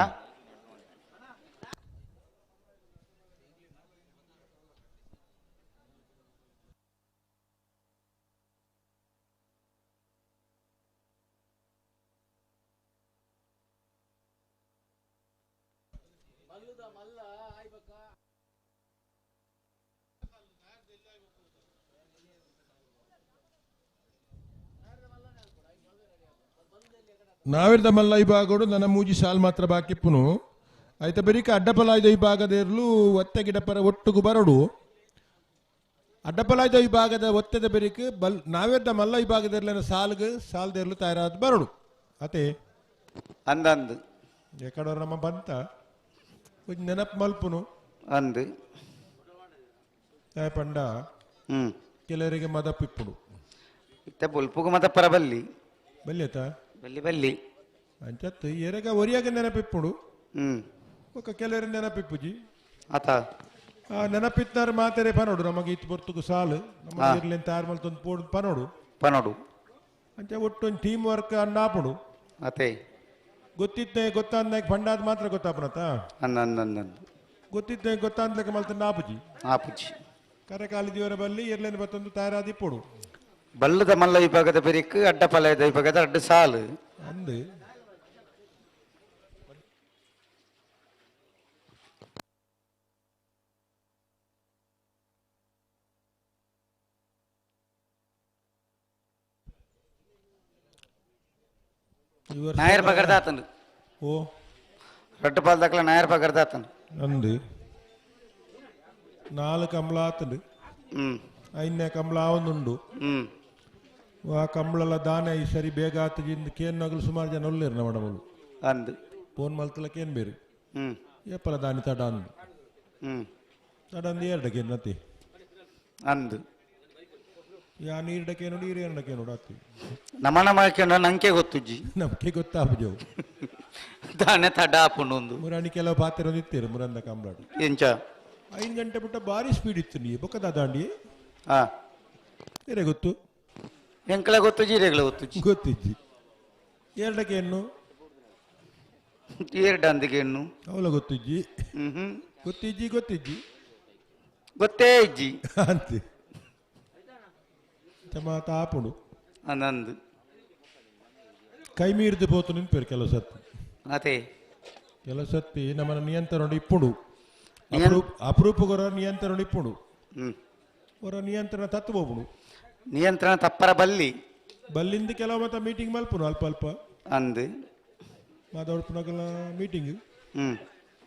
ನಾವಿರ್ದ ಮಲ್ಲ ವಿಭಾಗಡು ನನ್ನ ಮೂಜಿ ಸಾಲ್ ಮಾತ್ರ ಬಾಕಿಪ್ಪುನು ಐತ ಬೆರಿಕ ಅಡ್ಡಪಲಾಯ್ದ ವಿಭಾಗದೇರ್ಲು ಒತ್ತೆ ಗಿಡಪರ ಒಟ್ಟುಗು ಬರಡು ಅಡ್ಡಪಲಾಯ್ದ ವಿಭಾಗದ ಒತ್ತೆದ ಬೆರಿಕ ನಾವಿರ್ದ ಮಲ್ಲ ವಿಭಾಗದೇರ್ಲಿನ ಸಾಲ್ದೇರ್ಲು ತಯಾರಾದ ಬರಡು ಅತೆ ಅಂದಂದು ಎಕಡವ್ರ ನಮ್ಮ ಬಂತ ನೆನಪು ಮಲ್ಪುನು ಅಂದು ಪಂಡ ಕೆಲವರಿಗೆ ಮದಪಿಪ್ಪುಡು ಇತ್ತ ಬುಲ್ಪುಗು ಮತ ಪರಬಲ್ಲಿ ಬಲ್ಯತ ಬಲ್ಲಿ ಬಲ್ಲಿ ಅಂಚತ್ತು ಎರಗ ಒರಿಯಾಗ ನೆನಪಿಪ್ಪುಡು ఒక ಕೆಲವರ ನೆನಪಿಪ್ಪುಜಿ ಆತ ಆ ನೆನಪಿತ್ತಾರ ಮಾತರೆ ಪನೋಡು ನಮಗೆ ಇತ್ತು ಬರ್ತುಗು ಸಾಲು ನಮ್ಮ ಇರ್ಲಿ ತಯಾರು ಮಲ್ತೊಂದು ಪೋಡು ಪನೋಡು ಪನೋಡು ಅಂಚ ಒಟ್ಟು ಒಂದು ಟೀಮ್ ವರ್ಕ್ ಅನ್ನಾಪುಡು ಅತೆ ಗೊತ್ತಿತ್ತೆ ಗೊತ್ತಾಂದ ಪಂಡಾದ ಮಾತ್ರ ಗೊತ್ತಾಪನತ ಅಂದಂದಂದು ಗೊತ್ತಿತ್ತೆ ಗೊತ್ತಾಂದ್ಲಕ್ಕೆ ಮಲ್ತ ನಾಪುಜಿ ಆಪುಜಿ ಕರೆ ಕಾಲಿದಿವರ ಬಲ್ಲಿ ಇರ್ಲೇನು ಬತ್ತೊಂದು ತಯಾರಾದ ಇಪ್ಪುಡು ಬಲ್ಲದ ಮಲ್ಲ ವಿಭಾಗದ ಬೆರಿಕ್ ಅಡ್ಡಪಲಾಯದ ವಿಭಾಗದ ಅಡ್ಡ ಸಾಲು ಅಂದು ನಾಯರ್ ಪಕಡ್ದಾತನು ಓ ರಟ್ಟು ಪಾಲ್ ದಕ್ಲ ನಾಯರ್ ಪಕಡ್ದಾತನು ಅಂದು 4 ಕಂಬಳ ಆತಂಡು 5ನೇ ಕಂಬಳ ಆವೊಂದುಂಡು ಆ ಕಂಬಳಲ ದಾನ ಈ ಸರಿ ಬೇಗ ಆತಜಿಂದ ಕೇನ್ ನಗಲು ಸುಮಾರು ಜನ ಒಲ್ಲೇರು ನಮ್ಮಡಮಲು ಅಂದು ಫೋನ್ ಮಲ್ತಲ ಕೇನ್ ಬೇರು ಎಪ್ಪಲ ದಾನಿ ತಡ ಅಂದು ತಡಂದು 2 ನತಿ ಅಂದು ಯಾ ನೀರ್ಡಕ್ಕೆ ನೋಡಿ ಹಿರಿಯರ್ಡಕ್ಕೆ ನೋಡಾತಿ ನಮನ ಮಾಡ್ಕೊಂಡ ನಂಗೆ ಗೊತ್ತುಜ್ಜಿ ನಮಗೆ ಗೊತ್ತಾಪಜವು ದಾನೆ ತಡ ಆಪುಂಡು ಮುರಾಣಿ ಕೆಲವು ಪಾತ್ರೆ ಒಂದಿತ್ತೇರು ಮುರಂದ ಕಂಬಳಾಡು ಎಂಚ 5 ಗಂಟೆ ಬಿಟ್ಟ ಭಾರಿ ಸ್ಪೀಡ್ ಇತ್ತು ನೀ ಬೊಕ್ಕದ ದಾಂಡಿ ಹಾ ಬೇರೆ ಗೊತ್ತು ಎಂಕಲ ಗೊತ್ತುಜ್ಜಿ ಹಿರೇಗಳ ಗೊತ್ತುಜ್ಜಿ ಗೊತ್ತಿಜ್ಜಿ 2ಕ್ಕೆ ಹೆಣ್ಣು ಎರಡು ಅಂದಿಗೆ ಹೆಣ್ಣು ಅವಳ ಗೊತ್ತಿಜ್ಜಿ ಗೊತ್ತಿಜ್ಜಿ ಗೊತ್ತಿಜ್ಜಿ ಗೊತ್ತೇ ಇಜ್ಜಿ ಅಂತೆ ಮಾತ ಆಪುಡು ಅಂದಂದು ಕೈ ಮೀರಿದು ಪೋತು ನಿಂಪೇರು ಕೆಲವು ಸತ್ತು ಅದೇ ಕೆಲವು ಸತ್ತಿ ನಮ್ಮನ್ನ ನಿಯಂತ್ರಣ ಇಪ್ಪುಡು ಅಪರೂಪಗೊರ ನಿಯಂತ್ರಣ ಇಪ್ಪುಡು ಅವರ ನಿಯಂತ್ರಣ ತತ್ತು ಹೋಗ್ಬಿಡು ನಿಯಂತ್ರಣ ತಪ್ಪರ ಬಲ್ಲಿ ಬಲ್ಲಿಂದ ಕೆಲವು ಮತ್ತ ಮೀಟಿಂಗ್ ಮಲ್ಪುನು ಅಲ್ಪ ಅಲ್ಪ ಅಂದು ಮಾತಾಡ್ಪುನಗಲ್ಲ ಮೀಟಿಂಗ್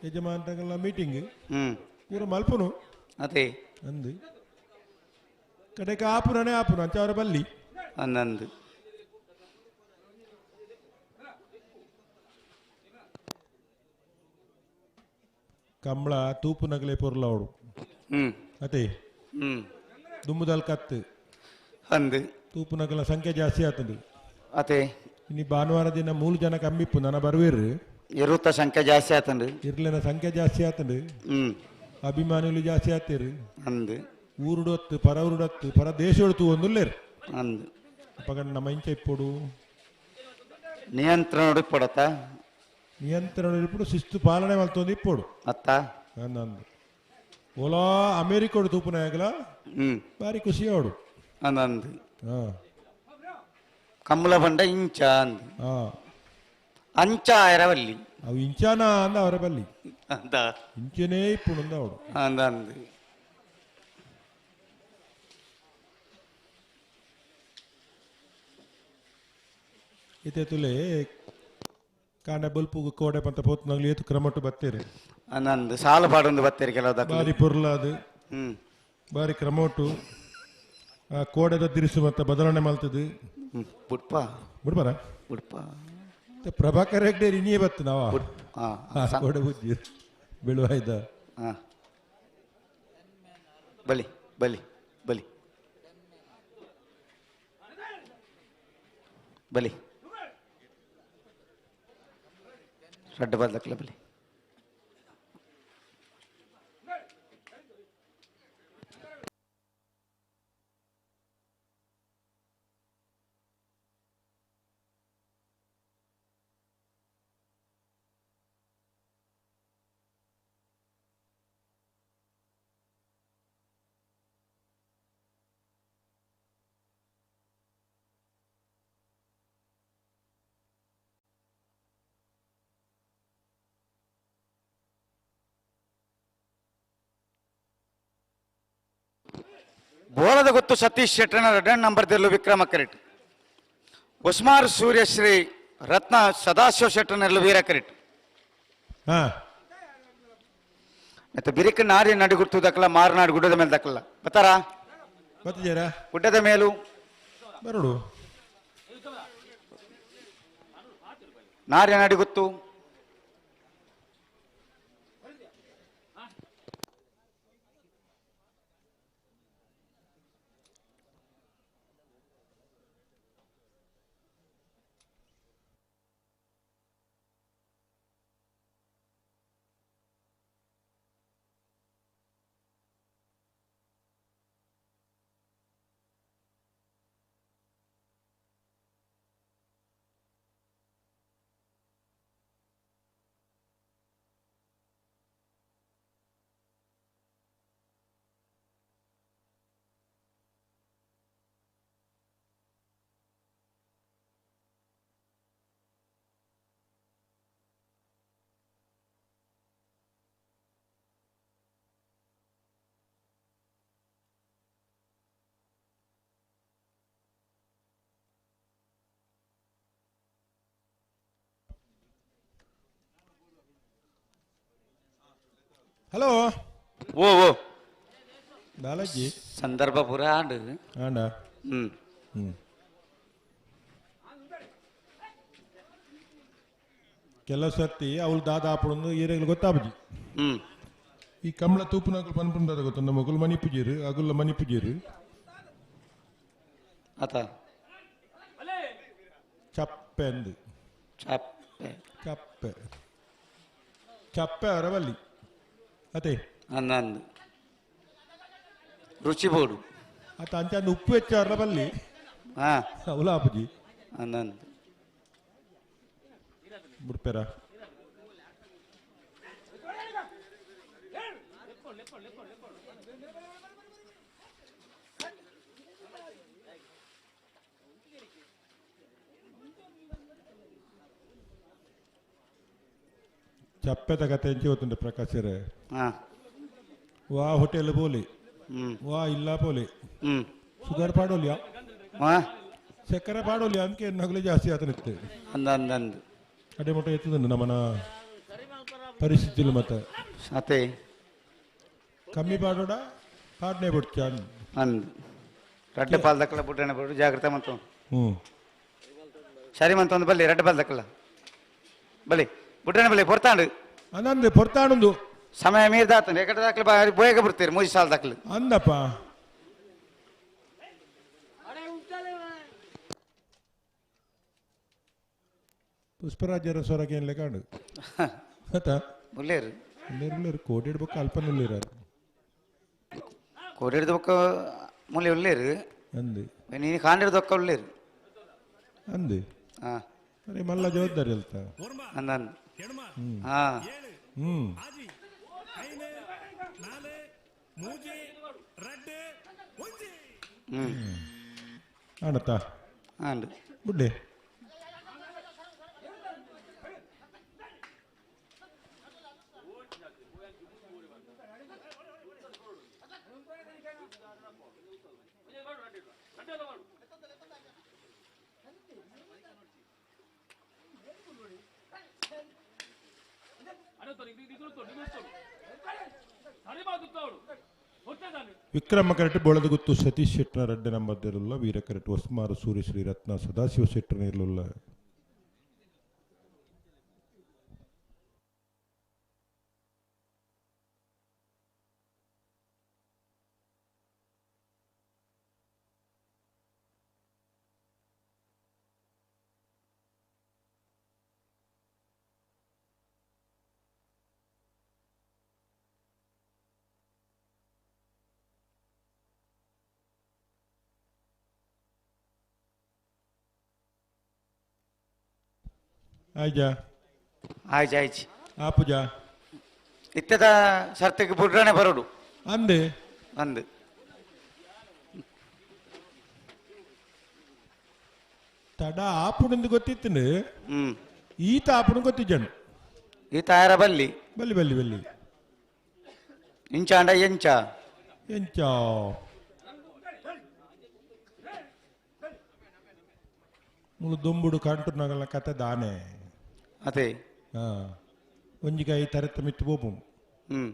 ಯಜಮಾನ್ರಗಲ್ಲ ಮೀಟಿಂಗ್ ಪೂರ ಮಲ್ಪುನು ಅದೇ ಅಂದು ಕಡೆಗೆ ಆಪುರನೇ ಆಪುನು ಅಂಚ ಅವರ ಬಲ್ಲಿ ಅಂದಂದು ಕಂಬಳ ತೂಪು ನಗಲೆ ಪೊರ್ಲ ಅವಡು ಅದೇ ದುಮ್ಮುದಲ್ ಕತ್ತು ಅಂದು ತೂಪು ನಗಲ ಸಂಖ್ಯೆ ಜಾಸ್ತಿ ಆತಂದು ಅದೇ ಇನ್ನು ಭಾನುವಾರ ದಿನ 3 ಜನ ಕಮ್ಮಿಪ್ಪು ನನ್ನ ಬರುವೇರು ಇರುತ್ತ ಸಂಖ್ಯೆ ಜಾಸ್ತಿ ಆತಂಡು ಇರ್ಲಿನ ಸಂಖ್ಯೆ ಜಾಸ್ತಿ ಆತಂಡು ಅಭಿಮಾನಿಗಳು ಜಾಸ್ತಿ ಆತೇರು ಅಂದು ಊರುಡೊತ್ತು ಪರ ಊರುಡತ್ತು ಪರ ದೇಶ ಹೊಡ್ತು ಒಂದುಲ್ಲೇರು ಅಂದು ಪಗಡ ನಮ್ಮ ಇಂಚ ಇಪ್ಪುಡು ನಿಯಂತ್ರಣ ಉಡುಪಡತ್ತ ನಿಯಂತ್ರಣ ಇಪ್ಪುಡು ಶಿಸ್ತು ಪಾಲನೆ ಮಲ್ತೊಂದು ಇಪ್ಪುಡು ಅತ್ತ ಅಂದಂದು ಓಲಾ ಅಮೇರಿಕೋಡು ತೂಪು ನಾಯಕಲ ಬಾರಿ ಖುಷಿ ಅವಡು ಅಂದಂದು ಹಾ ಕಮ್ಮಲ ಬಂಡ ಇಂಚ ಅಂದು ಹಾ ಅಂಚ ಎರವಲ್ಲಿ ಅವು ಇಂಚಾನ ಅಂದ ಅವರ ಬಲ್ಲಿ ಅಂತ ಇಂಚನೇ ಇಪ್ಪುಡು ಅಂದ ಅವಡು ಅಂದಂದು ಇತ್ತೆ ತುಲೆ ಕಾಂಡ ಬಲ್ಪುಗು ಕೋಡೆ ಪಂತ ಪೋತ್ನಾಗ್ಲಿ ಏತು ಕ್ರಮಟ್ಟು ಬತ್ತೇರೆ ಅಂದಂದು ಸಾಲ ಪಾಡೊಂದು ಬತ್ತೇರಿ ಕೆಲವು ಬಾರಿ ಪುರ್ಲಾದು ಬಾರಿ ಕ್ರಮೋಟು ಆ ಕೋಡೆದ ದಿರಿಸು ಮತ್ತೆ ಬದಲಾವಣೆ ಮಲ್ತದು ಬುಡ್ಪ ಬಿಡ್ಬಾರ ಬುಡ್ಪ ಪ್ರಭಾಕರ್ ಹೆಗ್ಡೆ ಇನ್ನೇ ಬತ್ತು ನಾವ ಹಾ ಕೋಡೆ ಬುಜ್ಜಿ ಬೀಳುವ ಇದ್ದ ಹಾ ಬಲಿ ಬಲಿ ಬಲಿ ಬಲಿ ರಡ್ಡ ಬದಲಕ್ಲ ಬಲಿ ಬೋರದ ಗೊತ್ತು ಸತೀಶ್ ಶೆಟ್ಟನ 2 ನಂಬರ್ ವಿಕ್ರಮ ಕರೆಟ್ ಉಸ್ಮಾರ್ ಸೂರ್ಯಶ್ರೀ ರತ್ನ ಸದಾಶಿವ ಶೆಟ್ಟರ್ನೆಲ್ಲ ವೀರ ಕ್ರೆಡಿಟ್ ಹಾ ಮತ್ತೆ ಬಿರಿಕ ನಾರಿ ನಡಿ ಗುರ್ತು ದಕ್ಕಲ ಮಾರನಾಡು ಗುಡ್ಡದ ಮೇಲೆ ದಕ್ಕಲ್ಲ ಬತ್ತಾರಾ ಬರ್ತಿದ್ದೀರಾ ಗುಡ್ಡದ ಮೇಲೂ ಬರೋಡು ನಾರಿ ನಡಿ ಗುತ್ತು ಹಲೋ ಓ ಓ ಬಾಲಾಜಿ ಸಂದರ್ಭ ಪುರ ಆಂಡು ಆಂಡ ಹ್ಮ್ ಹ್ಮ್ ಕೆಲವು ಸರ್ತಿ ಅವಳು ದಾದ ಆಪಡೊಂದು ಏರಿಯಾಗಳು ಗೊತ್ತಾಬಜಿ ಹ್ಮ್ ಈ ಕಮಲ ತೂಪುನಾಗಲು ಪನ್ಪುಂಡದ ಗೊತ್ತ ನಮ್ಮ ಮಗುಲ್ ಮನಿ ಪೂಜೇರು ಅಗುಲ್ಲ ಮನಿ ಪೂಜೇರು ಆತ ಚಪ್ಪೆ ಅಂದು ಚಾಪೆ ಚಪ್ಪೆ ಚಪ್ಪೆ ಅವರವಲ್ಲಿ ಅದೇ ಅನ್ನಂದು ರುಚಿ ಬೋಡು ಆತ ಅಂಚಂದು ಉಪ್ಪು ಹೆಚ್ಚು ಅವರವಲ್ಲಿ ಹಾ ಅವಳ ಆಪಜಿ ಅನ್ನಂದು ಬಿಡ್ಪೇರ ಚಪ್ಪೆದ ಕತೆ ಎಂಚಿ ಗೊತ್ತುಂಟು ಪ್ರಕಾಶರೇ ಹಾ ವಾ ಹೋಟೆಲ್ ಬೋಲಿ ಹ್ಮ್ ವಾ ಇಲ್ಲ ಬೋಲಿ ಹ್ಮ್ ಶುಗರ್ ಪಾಡೋಲ್ಯಾ ಹಾ ಚಕ್ಕರೆ ಪಾಡೋಲ್ಯಾ ಅಂಕೆ ನಗಲಿ ಜಾಸ್ತಿ ಆತನಿತ್ತು ಅಂದಂದು ಅಡೆ ಮೊಟ್ಟ ಎತ್ತದಂಡು ನಮ್ಮನ ಪರಿಸ್ಥಿತಿಲು ಮತ್ತೆ ಅತೆ ಕಮ್ಮಿ ಪಾಡೋಡ ಪಾಡ್ನೆ ಬಿಡ್ಚಾನ್ ಅಂದು ರೆಡ್ ಪಾಲ್ ದಕ್ಕಲ ಬುಡ್ಡನೆ ಬಿಡು ಜಾಗ್ರತೆ ಮಂತು ಹ್ಮ್ ಸರಿ ಮಂತ ಒಂದು ಬಲ್ಲಿ ರೆಡ್ ಪಾಲ್ ದಕ್ಕಲ ಬಲಿ ಬುಡ್ಡನೆ ಬಲಿ ಪೊರ್ತಾಂಡು ಅನ್ನಂದು ಪೊರ್ತಾಣೊಂದು ಸಮಯ ಮೀರ್ ದಾತಂಡು ಎಕಡೆ ದಾಖಲೆ ಬೋಯಗೆ ಬಿಡ್ತೀರಿ ಮೂಜಿ ಸಾಲ ದಾಖಲೆ ಅಂದಪ್ಪ ಪುಷ್ಪರಾಜರ ಸ್ವರಕ್ಕೆ ಏನ್ಲೆ ಕಾಡು ಆತ ಉಳ್ಳೇರು ಉಳ್ಳೇರು ಕೋಟಿ ಇಡ್ಬೇಕು ಅಲ್ಪನ ಉಳ್ಳೇರಾರು ಕೋಡಿ ಹಿಡಿದ ಬೊಕ್ಕ ಮೂಲೆ ಉಳ್ಳೇರು ಅಂದು ನೀನು ಕಾಂಡಿಡ್ದೊಕ್ಕ ಉಳ್ಳೇರು ಅಂದು ಹಾ ಅರೆ ಮಲ್ಲ ಜವಾಬ್ದಾರಿ ಅಲ್ತ ಅಂದಂದು ಎಡಮ ಹಾ ಹ್ಮ್ ಆಜಿ ಐನು ನಾಲು ಮೂಜಿ ರಡ್ಡು ಒಂಜಿ ಹ್ಮ್ ಆಣತ್ತ ಅಂಡು ಬುಡ್ಡೆ ವಿಕ್ರಮ ಕರೆಟ್ ಬೊಳದು ಗುತ್ತು ಸತೀಶ್ ಶೆಟ್ಟರ ರೆಡ್ಡೆ ನಂಬರ್ದಿರಲ್ಲ ವೀರ ಕರೆಟ್ ಹೊಸ್ಮಾರು ಸೂರ್ಯ ಶ್ರೀ ರತ್ನ ಸದಾಶಿವ ಶೆಟ್ಟರ ಇರಲಿಲ್ಲ ಆಯ್ಜಾ ಆಯ್ತು ಆಯ್ತು ಆಪುಜಾ ಇತ್ತದ ಸರ್ತಿಗೆ ಬುಡ್ಡನೆ ಬರೋಡು ಅಂದೆ ಅಂದು ತಡ ಆಪುಡಂದು ಗೊತ್ತಿತ್ತು ಹ್ಮ್ ಈತ ಆಪುಡು ಗೊತ್ತಿಜ್ಜನು ಈ ತಾಯರ ಬಲ್ಲಿ ಬಲ್ಲಿ ಬಲ್ಲಿ ಬಲ್ಲಿ ಇಂಚ ಅಂಡ ಎಂಚ ಎಂಚ ಮುಳು ದೊಂಬುಡು ಕಂಟುನಗಲ ಕತೆ ದಾನೆ ಅದೇ ಒಂಜಿಗಾಯಿ ತರೆತ್ತ ಮಿತ್ತು ಬೋಪು ಹ್ಮ್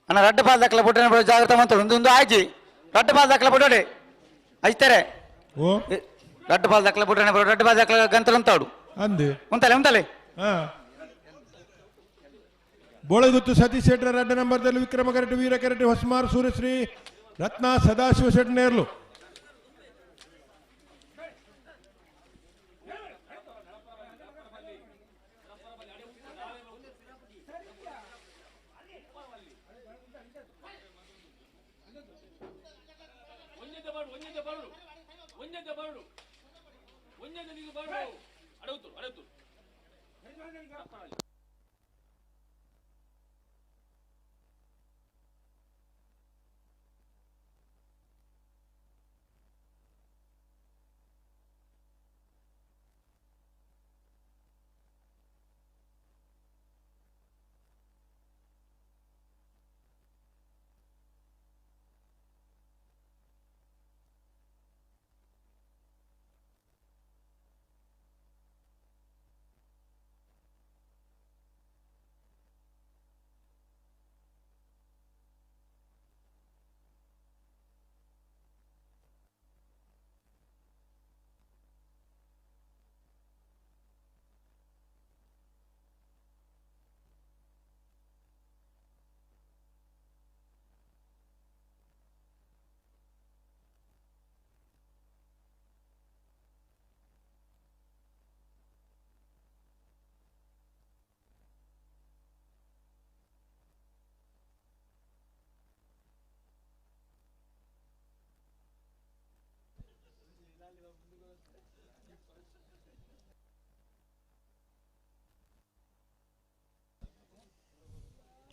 ಅಣ್ಣ ರಡ್ಡು ಪಾಲ್ ದಕ್ಕಲ ಬಿಟ್ಟರೆ ಜಾಗ್ರತೆ ಮಾತಾಡು ಒಂದು ಆಯ್ಜಿ ರಡ್ಡು ಪಾಲ್ ದಕ್ಕಲ ಬಿಡೋಡೆ ಹಚ್ತಾರೆ ಓ ರಡ್ಡು ಪಾಲ್ ದಕ್ಕಲ ಬಿಟ್ರೆ ರಡ್ಡು ಪಾಲ್ ದಕ್ಕಲ ಗಂತಲು ಅಂತಾಡು ಅಂದೆ ಉಂತಲೆ ಬೋಳಗುತ್ತು ಸತೀಶ್ ಶೆಟ್ಟರ್ 2 ನಂಬರ್ದಲ್ಲಿ ವಿಕ್ರಮ ಕರೆಟ್ ವೀರ ಕರೆಟ್ ಹೊಸಮಾರ್ ಸೂರ್ಯಶ್ರೀ ರತ್ನ ಸದಾಶಿವ ಶೆಟ್ ನೇರ್ಲು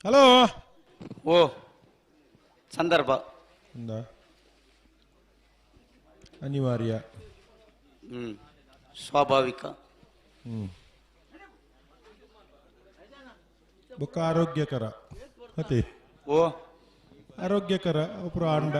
ಹಲೋ ಓ ಸಂದರ್ಭ ಅನಿವಾರ್ಯ ಸ್ವಾಭಾವಿಕ ಬೊಕ್ಕ ಆರೋಗ್ಯಕರ ಮತ್ತೆ ಓ ಆರೋಗ್ಯಕರ ಒಬ್ಬರು ಅಂಡ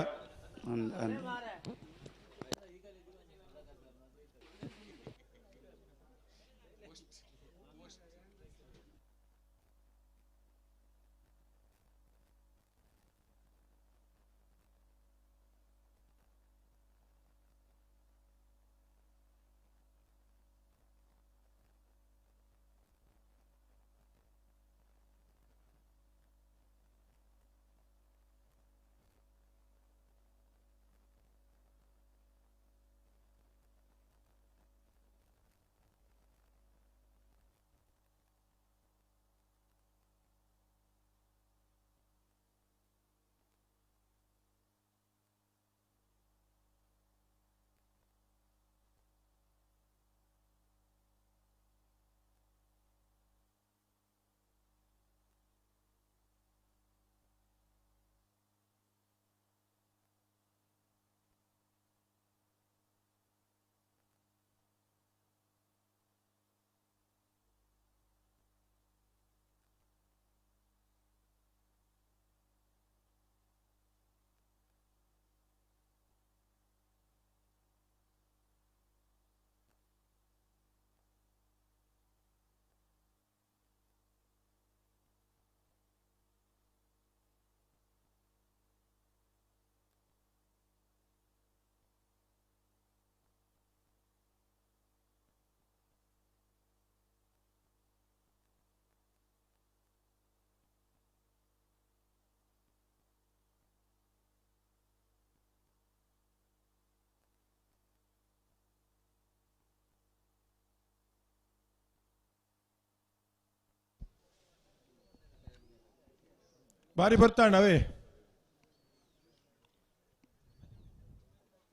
ಬಾರಿ ಬರ್ತಾಣವೇ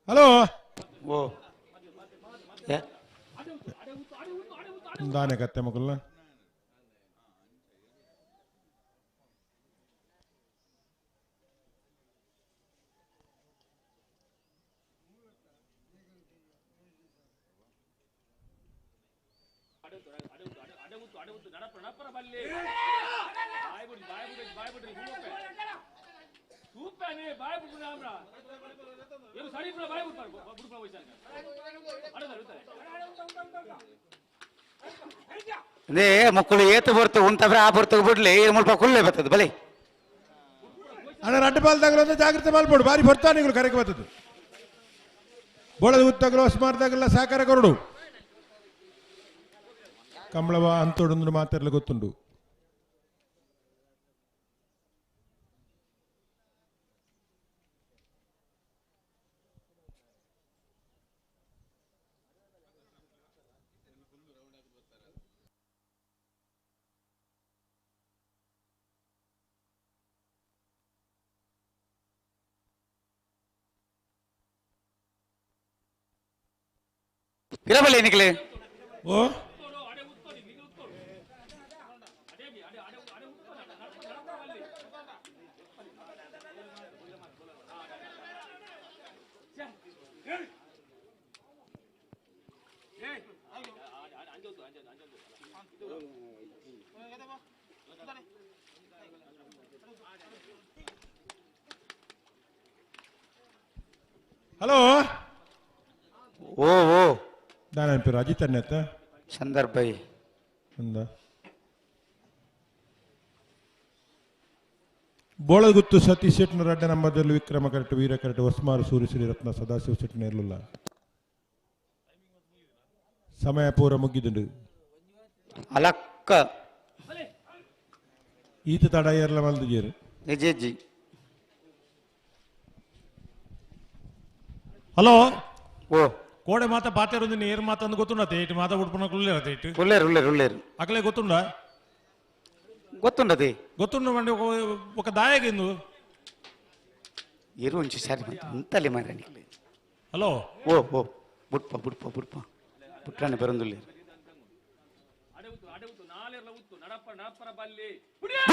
ಹಲೋ ಓ ದಾನೆ ಕತ್ತೆ ಮಕ್ಕಳ ಅದೇ ಮಕ್ಕಳು ಏತು ಬರ್ತು ಉಂಟವ್ರೆ ಆ ಬರ್ತದೆ ಬಿಡ್ಲಿ ಮುಲ್ಪ ಕುಳ್ಳೆ ಬರ್ತದೆ ಬಲಿ ಅಣ್ಣ ರಡ್ಡು ಬಾಲ್ ತಗಲೋದು ಜಾಗ್ರತೆ ಮಾಡ್ಬೋಡು ಬಾರಿ ಬರ್ತಾನಿಗಳು ಕರೆಗೆ ಬರ್ತದೆ ಬೋಳದ ಉತ್ತಗಲು ಹೊಸ್ಮಾರ್ದಾಗೆಲ್ಲ ಸಹಕಾರ ಕೊರಡು ಕಂಬಳವ ಅಂತೋಡೊಂದು ಮಾತೆಲ್ಲ ಗೊತ್ತುಂಡು ಇರಬಲ್ಲ ನಿಖಲೆ ಓ ಹಲೋ ಓ ಓ ನಾನು ಪೇರು ಅಜಿತ್ ಅನ್ನತ್ತ ಸಂದರ್ಭ ಅಂದ ಬೋಳಗುತ್ತು ಸತೀಶ್ ಶೆಟ್ನರ್ ಅಡ್ಡ ನಂಬರ್ದಲ್ಲಿ ವಿಕ್ರಮ ಕರೆಕ್ಟ್ ವೀರ ಕರೆಕ್ಟ್ ಹೊಸ್ಮಾರು ಸೂರ್ಯಶ್ರೀ ರತ್ನ ಸದಾಶಿವ ಶೆಟ್ನ ಇರಲಿಲ್ಲ ಸಮಯ ಪೂರ ಮುಗಿದುಂಡು ಅಲಕ್ಕ ಈತ ತಡ ಏರ್ಲ ಮಲ್ದಿಜೇರು ನಿಜಜ್ಜಿ ಹಲೋ ಓ ಕೋಡೆ ಮಾತ ಪಾತೆರೊಂದು ಏರ್ ಮಾತಂದು ಗೊತ್ತುಂಡತೆ ಇಟ್ಟು ಮಾತ ಉಡ್ಪುನ ಕುಳ್ಳೇರತೆ ಇಟ್ಟು ಉಳ್ಳೇರು ಉಳ್ಳೇರು ಉಳ್ಳೇರು ಅಕಲೆ ಗೊತ್ತುಂಡ ಗೊತ್ತುಂಡది ಗೊತ್ತುಂಡ ಮಂಡಿ ఒక దాయగిందు ಇರು ಒಂಚು ಸಾರಿ ಬಂತು ಅಂತಲ್ಲಿ ಮಾರಾಣಿ ಹಲೋ ಓ ಓ ಬುಟ್ಪ ಬುಟ್ಪ ಬುಟ್ಪ ಬುಟ್ರಾನೆ ಬರಂದುಲ್ಲೇರು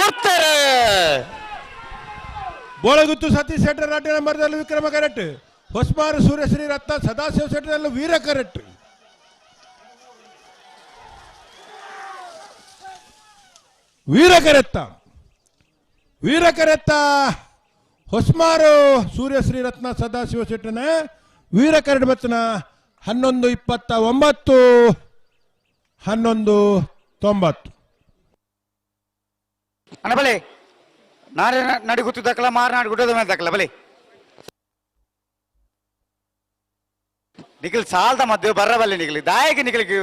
ಬರ್ತಾರೆ ಬೋಳಗುತ್ತು ಸತೀಶ್ ಶೆಟ್ಟರ್ ಅಡ್ಡ ನಂಬರ್ದಲ್ಲಿ ವಿಕ್ರಮ ಕರೆಕ್ಟ್ ಹೊಸ್ಮಾರು ಸೂರ್ಯಶ್ರೀ ರತ್ನ ಸದಾಶಿವ ಶೆಟ್ಟರ್ ವೀರ ಕರೆಕ್ಟ್ ವೀರ ಕರೆತ್ತ ಹೊಸ್ಮಾರು ಸೂರ್ಯಶ್ರೀ ರತ್ನ ಸದಾಶಿವ ಶೆಟ್ಟನ ವೀರ ಕರೆಕ್ಟ್ ಬತ್ತನ 11:29 11:90 ಅಣ್ಣ ಬಲೆ ನಾರೇ ನಡಿ ಗುತ್ತು ದಕ್ಕಲ ಮಾರನಾಡು ಗುಡ್ಡದ ಮೇಲೆ ದಕ್ಕಲ ಬಲೆ ನಿಖಿಲ್ ಸಾಲ್ದ ಮಧ್ಯೆ ಬರ್ರಬಲ್ಲೆ ನಿಖಿಲ್ ದಾಯಕ ನಿಖಿಲ್ಗೆ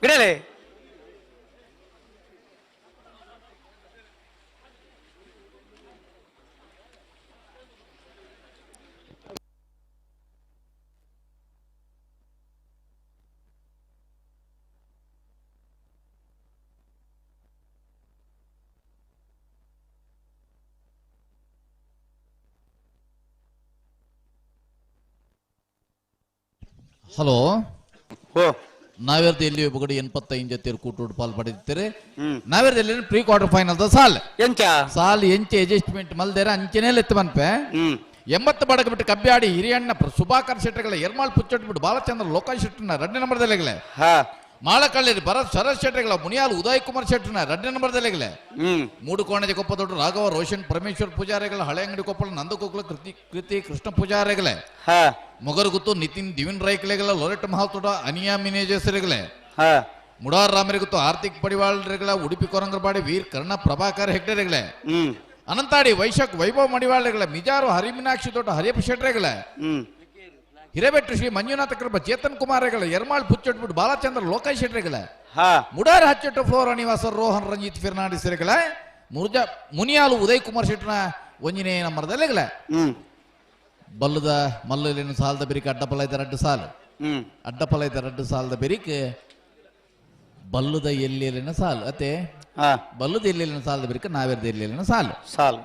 ಬಿಡಲೆ ಹಲೋ ಓ ನಾವೇರ್ದು ಎಲ್ಲಿ ಒಬ್ಬಗಡೆ 85 ಜೊತೆ ಕೂಟೋಡು ಪಾಲ್ ಪಡೆದಿರ್ತಾರೆ ನಾವೇರ್ದು ಎಲ್ಲಿ ಪ್ರೀ ಕ್ವಾರ್ಟರ್ ಫೈನಲ್ ಸಾಲ್ ಎಂಚ ಸಾಲ್ ಎಂಚೆ ಅಡ್ಜಸ್ಟ್ಮೆಂಟ್ ಮಲ್ದೇರ ಅಂಚೆನೇಲಿ ಎತ್ತು ಬನ್ಪೆ 80 ಬಡಕ ಬಿಟ್ಟು ಕಬ್ಬ್ಯಾಡಿ ಹಿರಿಯಣ್ಣ ಸುಭಾಕರ್ ಶೆಟ್ಟರ್ಗಳ ಎರ್ಮಾಳ್ ಪುಚ್ಚಟ್ ಬಿಟ್ಟು ಬಾಲಚಂದ್ರ ಲೋಕಾಶ್ ಶೆಟ್ಟರ್ನ 2 ನಂಬರ್ದಲ್ಲಿಗಳೇ ಮಾಳಕಳ್ಳಿ ಭರತ್ ಶರತ್ ಶೆಟ್ಟರ್ಗಳ ಮುನಿಯಾಲ್ ಉದಯ್ ಕುಮಾರ್ ಶೆಟ್ಟರ್ನ 2 ನಂಬರ್ದಲ್ಲಿಗಳೇ ಮೂಡು ಕೋಣಜೆ ಕೊಪ್ಪ ದೊಡ್ಡ ರಾಘವ ರೋಷನ್ ಪರಮೇಶ್ವರ್ ಪೂಜಾರಿಗಳ ಹಳೆ ಅಂಗಡಿ ಕೊಪ್ಪಳ ನಂದಕೋಕ್ಲ ಕೃತಿ ಕೃಷ್ಣ ಪೂಜಾರಿಗಳೇ ಮೊಗರುಗುತ್ತು ನಿತಿನ್ ದಿವಿನ್ ರೈಕ್ಲೆಗಳ ಲೊರೆಟ್ ಮಹಾತೋಟ ಅನಿಯಾ ಮಿನೇಜರ್ಸ್ಗಳೇ ಮುಡಾರ್ ರಾಮರಿಗುತ್ತು ಆರ್ಥಿಕ್ ಪಡಿವಾಳರಿಗಳ ಉಡುಪಿ ಕೊರಂಗರಪಾಡಿ ವೀರ್ ಕರ್ಣ ಪ್ರಭಾಕರ್ ಹೆಗ್ಡೆರೆಗಳೇ ಅನಂತಾಡಿ ವೈಶಾಖ್ ವೈಭವ್ ಮಡಿವಾಳರಿಗಳ ಮಿಜಾರು ಹರಿಮೀನಾಕ್ಷಿ ದೊಡ್ಡ ಹರಿಯಪ್ಪ ಶೆಟ್ಟರೆಗಳೇ ಹಿರೇಬೆಟ್ಟು ಶ್ರೀ ಮಂಜುನಾಥ ಕೃಪ ಚೇತನ್ ಕುಮಾರಗಳ ಎರ್ಮಾಳ್ ಪುಚ್ಚಟ್ಬಿಟ್ಟು ಬಾಲಚಂದ್ರ ಲೋಕಾಶ್ ಶೆಟ್ಟರೆಗಳೇ ಮುಡಾರ್ ಹಚ್ಚೆಟ್ಟು ಫ್ಲೋರ ನಿವಾಸ ರೋಹನ್ ರಂಜಿತ್ ಫಿರ್ನಾಡಿಸ್ಗಳೇ ಮುನಿಯಾಲು ಉದಯ್ ಕುಮಾರ್ ಶೆಟ್ಟರ್ನ ಒಂಜಿನೇ ನಂಬರ್ದಲ್ಲಿಗಳೇ ಬಲ್ಲದ ಮಲ್ಲಲಿನ ಸಾಲದ ಬೆರಿಕೆ ಅಡ್ಡಪಲೈದ 2 ಸಾಲು ಅಡ್ಡಪಲೈದ 2 ಸಾಲದ ಬೆರಿಕೆ ಬಲ್ಲುದ ಎಲ್ಲಿನ ಸಾಲು ಅತ್ತೆ ಬಲ್ಲುದ ಎಲ್ಲಿನ ಸಾಲದ ಬೆರಿಕೆ ನಾವೇರ್ದ ಎಲ್ಲಿನ ಸಾಲು ಸಾಲು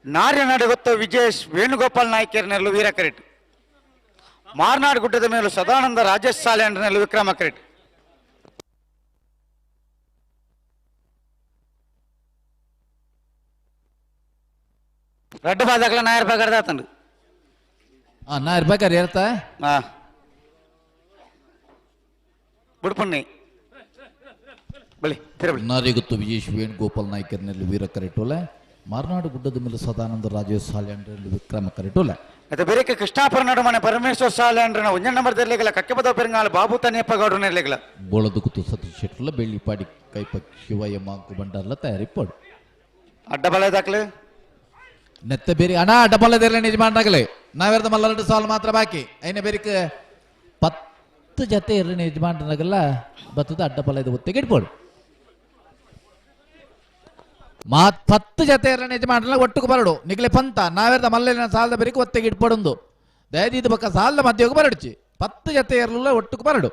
ನಾರ್ಯನಾಡು ಗೊತ್ತು ವಿಜೇಶ್ ವೇಣುಗೋಪಾಲ್ ನಾಯ್ಕರ್ನೆಲ್ಲು ವೀರ ಕರೆಟ್ ಮಾರ್ನಾಡು ಗುಡ್ಡದ ಮೇಲೂ ಸದಾನಂದ ರಾಜೇಶ್ ಸಾಲೆಂಡ್ರನೆಲ್ಲು ವಿಕ್ರಮ ಕರೆಟ್ రెడ్ బాధకల నాయర్ పగడదాతండు ನಾ ಇರ್ಬೇಕಾರೆ ಹೇಳ್ತಾ ಹಾ ಬುಡ್ಪುಣ್ಣಿ ಬಳಿ ತಿರುಬಳಿ ನಾರಿಗುತ್ತು ವಿಜೇಶ್ ವೇಣುಗೋಪಾಲ್ ನಾಯ್ಕರ್ನಲ್ಲಿ ವೀರ ಕರೆಟೋಲೆ ಮಾರ್ನಾಡು ಗುಡ್ಡದ ಮೇಲೆ ಸದಾನಂದ ರಾಜೇಶ್ ಸಾಲ್ಯಾಂಡ್ರಲ್ಲಿ ವಿಕ್ರಮ ಕರೆಟೋಲೆ ಮತ್ತೆ ಬೇರೆ ಕೃಷ್ಣಾಪುರ ನಡುಮನೆ ಪರಮೇಶ್ವರ್ ಸಾಲ್ಯಾಂಡ್ರನ ಒಂಜ ನಂಬರ್ ತೆರಲಿಗಲ ಕಕ್ಕೆಪದ ಪೆರಂಗಾಲ ಬಾಬು ತನಿಯಪ್ಪ ಗೌಡ್ರ ನೆರಲಿಗಲ ಬೋಳದು ಗುತ್ತು ಸತೀಶ್ ಶೆಟ್ಲ ಬೆಳ್ಳಿಪಾಡಿ ಕೈಪ ಶಿವಯ್ಯ ಮಾಂಕು ಬಂಡಾರ್ಲ ತಯಾರಿಪ್ಪಡು ಅಡ್ಡ ಬಲ ದಾಖಲೆ ನೆತ್ತ ಬೇರೆ ಅಣ್ಣ ಡಬಲ್ ಯಜಮಾನಾಗಲೇ ನಾವೆರದ ಮಲ್ಲ ಸಾಲ್ ಮಾತ್ರ ಬಾಕಿ ಐನ ಬೇರಿಕೆ 10 ಜೊತೆ ಇರಲಿ ಯಜಮಾನರಾಗಲ್ಲ ಬತ್ತದ ಅಡ್ಡಬಲದ ಒತ್ತಿಗೆ ಇಟ್ಬೋಡು 10 ಜೊತೆ ಇರಲಿ ಯಜಮಾನರ ಒಟ್ಟಿಗೆ ಬರಡು ನಿಗ್ಲೆ ಪಂತ ನಾವೆರದ ಮಲ್ಲಿನ ಸಾಲದ ಬೇರಿಕೆ ಒತ್ತಿಗೆ ಇಟ್ಪಡೊಂದು ದಯದಿದ್ದು ಬಕ್ಕ ಸಾಲದ ಮಧ್ಯಕ್ಕೆ ಬರಡ್ಚಿ 10 ಜೊತೆ ಇರಲಿಲ್ಲ ಒಟ್ಟಿಗೆ ಬರಡು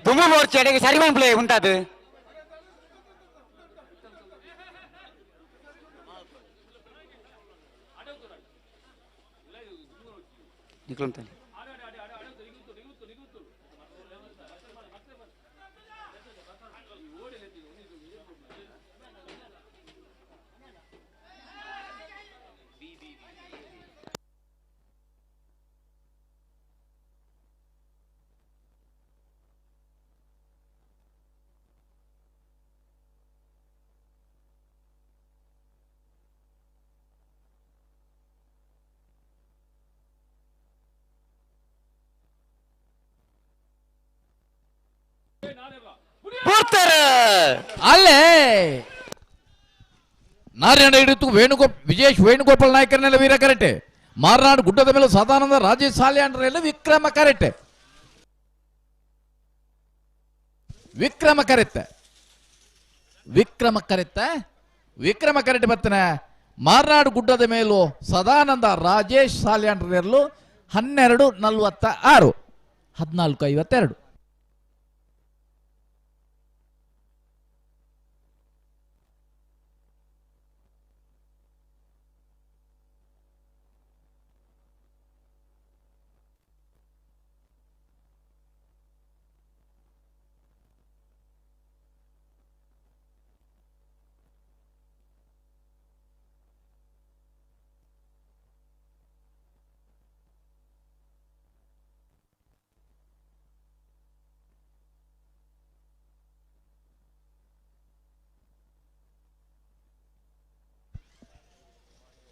దుమ్ము మోర్చేడికి సరివంపులే ఉంటుంది నీకులుంటాయి ಅಲ್ಲೇ ನಾರಾಯಣ ಹಿಡಿತು ವಿಜೇಶ್ ವೇಣುಗೋಪಾಲ್ ನಾಯ್ಕರ್ನೆಲ್ಲ ವೀರ ಕರೆಟೆ ಮಾರ್ನಾಡು ಗುಡ್ಡದ ಮೇಲೆ ಸದಾನಂದ ರಾಜೇಶ್ ಸಾಲ್ಯಾಂಡ್ರೆಲ್ಲ ವಿಕ್ರಮ ಕರೆಟೆ ವಿಕ್ರಮ ಕರೆಟೆ ಬರ್ತನೆ ಮಾರ್ನಾಡು ಗುಡ್ಡದ ಮೇಲೂ ಸದಾನಂದ ರಾಜೇಶ್ ಸಾಲ್ಯಾಂಡ್ರೆಲ್ಲೂ 12:46 14:52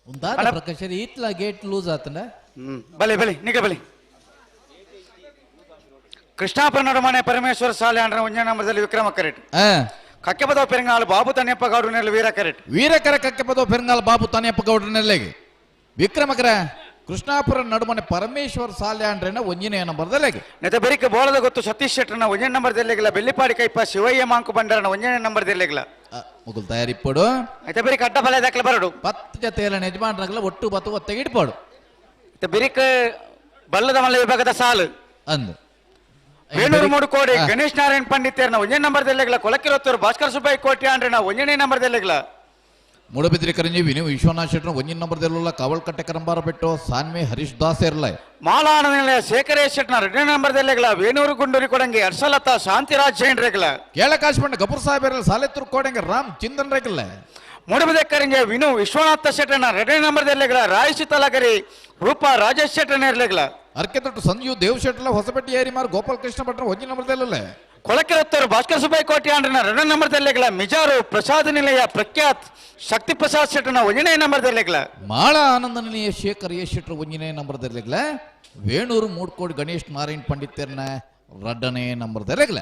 ಉಂದಾದ ಪ್ರಕಾಶ್ ಇತ್ಲ ಗೇಟ್ ಲೂಸ್ ಆತನ ಬಲೆ ನಿಗ ಬಲೆ ಕೃಷ್ಣಾಪುರ ನಡುಮನೆ ಪರಮೇಶ್ವರ ಸಾಲ್ಯಾಂಡ್ರ ಒಂಜ ನಂಬರ್ದಲ್ಲಿ ವಿಕ್ರಮ ಕರೆಟ್ ಕಕ್ಕೆಪದ ಪೆರಂಗಾಲ ಬಾಬು ತನಿಯಪ್ಪ ಗೌಡ್ರನೆಲ್ಲ ವೀರಕರ ಕಕ್ಕೆಪದ ಪೆರಂಗಾಲ ಬಾಬು ತನಿಯಪ್ಪ ಗೌಡ್ರನೆಲ್ಲೆಗೆ ವಿಕ್ರಮಕರ ಕೃಷ್ಣಾಪುರ ನಡುಮನೆ ಪರಮೇಶ್ವರ ಸಾಲ್ಯಾಂಡ್ರನ ಒಂಜಿನ ನಂಬರ್ದಲ್ಲಿ ನೆತ ಬೆರಿಕೆ ಬೋಳದ ಗೊತ್ತು ಸತೀಶ್ ಶೆಟ್ಟರ್ನ ಒಂಜ ನಂಬರ್ದಲ್ಲಿಗಲ ಬೆಳ್ಳಿಪಾಡಿ ಕೈಪ ಶಿವಯ್ಯ ಮಾಂಕು ಬಂಡಾರನ ಒಂಜ ನಂಬರ್ದಲ್ಲಿಗಲ ಮುಗುಲ್ ತಯಾರಿಪ್ಪಡು అయితే బెరిక అడ్డ బలే దక్కల బరడు 10 ಜೊತೆಯಲ್ಲ ಯಜಮಾನರಾಗಲ್ಲ ಒಟ್ಟು 10 ಒತ್ತಿಗೆ ಇಟ್ಪಾಡು అయితే బెరిక ಬಲ್ಲದ ಮಲ್ಲ ವಿಭಾಗದ ಸಾಲು ಅಂದ ಬೇಲೂರು ಮೂಡು ಕೋಡಿ ಗಣೇಶ್ ನಾರಾಯಣ್ ಪಂಡಿತರ್ನ ಒಂಜನೇ ನಂಬರ್ದಲ್ಲಿಗಲ ಕೊಲಕಿರತ್ತೂರು ಭಾಸ್ಕರ್ ಸುಬ್ಬಯ್ಯ ಕೋಟಿ ಅಂಡ್ರನ ಒಂಜನೇ ನಂಬರ್ದಲ್ಲಿಗಲ ಮೂಡಬಿದ್ರಿ ಕರಂಜಿ ವಿನು ವಿಶ್ವನಾಥ್ ಶೆಟ್ಟರ್ ಒಂಜಿನ ನಂಬರ್ದಲ್ಲ ಕಾವಲ್ಕಟ್ಟೆ ಕರಂಬಾರ ಬೆಟ್ಟು ಸಾನ್ವೆ ಹರೀಶ್ ದಾಸ್ ಇರ್ಲ ಮಾಲಾಣ ನಿಲಯ ಶೇಖರೇಶ್ ಶೆಟ್ನ 2ನೇ ನಂಬರ್ದಲ್ಲೆಗಳ ವೇಣೂರು ಗುಂಡೂರಿ ಕೊಡಂಗೆ ಹರ್ಷಲತಾ ಶಾಂತಿರಾಜ್ ಜೈನ್ ರೇಗಲ ಕೇಳಕಾಶ್ಮಂಡ ಗಪುರ್ ಸಾಹೇಬ್ ಇರಲ್ಲ ಸಾಲೆತ್ತೂರು ಕೋಡೆಂಗೆ ರಾಮ್ ಚಿಂದನ್ ರೇಗಲ್ಲ ಮೂಡಬಿದೆಕ್ಕರಿಂಗೆ ವಿನು ವಿಶ್ವನಾಥ ಶೆಟ್ಟನ 2ನೇ ನಂಬರ್ದಲ್ಲೆಗಳ ರಾಯಶೀತಲಗರಿ ರೂಪಾ ರಾಜೇಶ್ ಶೆಟ್ಟನ ಇರ್ಲೆಗಳ ಅರ್ಕೆದೊಟ್ಟು ಸಂಜು ದೇವ್ ಶೆಟ್ಲ ಹೊಸಪೇಟೆ ಏರಿಮಾರ್ ಗೋಪಾಲ್ ಕೃಷ್ಣ ಭಟ್ರ ಒಂಜಿನ ನಂಬರ್ದಲ್ಲ ಕೊಳಕೆರತ್ತೂರು ಭಾಸ್ಕರ್ ಸುಬ್ಬೈ ಕೋಟಿ ಆಂಡ್ರನ 2ನೇ ನಂಬರ್ದಲ್ಲೆಗಳ ಮಿಜಾರು ಪ್ರಸಾದ್ ನಿಲಯ ಪ್ರಖ್ಯಾತ್ ಶಕ್ತಿ ಪ್ರಸಾದ್ ಶೆಟ್ಟನ 1ನೇ ನಂಬರ್ದಲ್ಲೆಗಳ ಮಾಳ ಆನಂದ ನಿಲಯ ಶೇಖರ್ ಎಸ್ ಶೆಟ್ರು ಒಂಜಿನೇ ನಂಬರ್ದಲ್ಲ ವೇಣೂರು ಮೂಡ್ಕೋಡ್ ಗಣೇಶ್ ನಾರಾಯಣ್ ಪಂಡಿತರ್ನ 2ನೇ ನಂಬರ್ದಲ್ಲ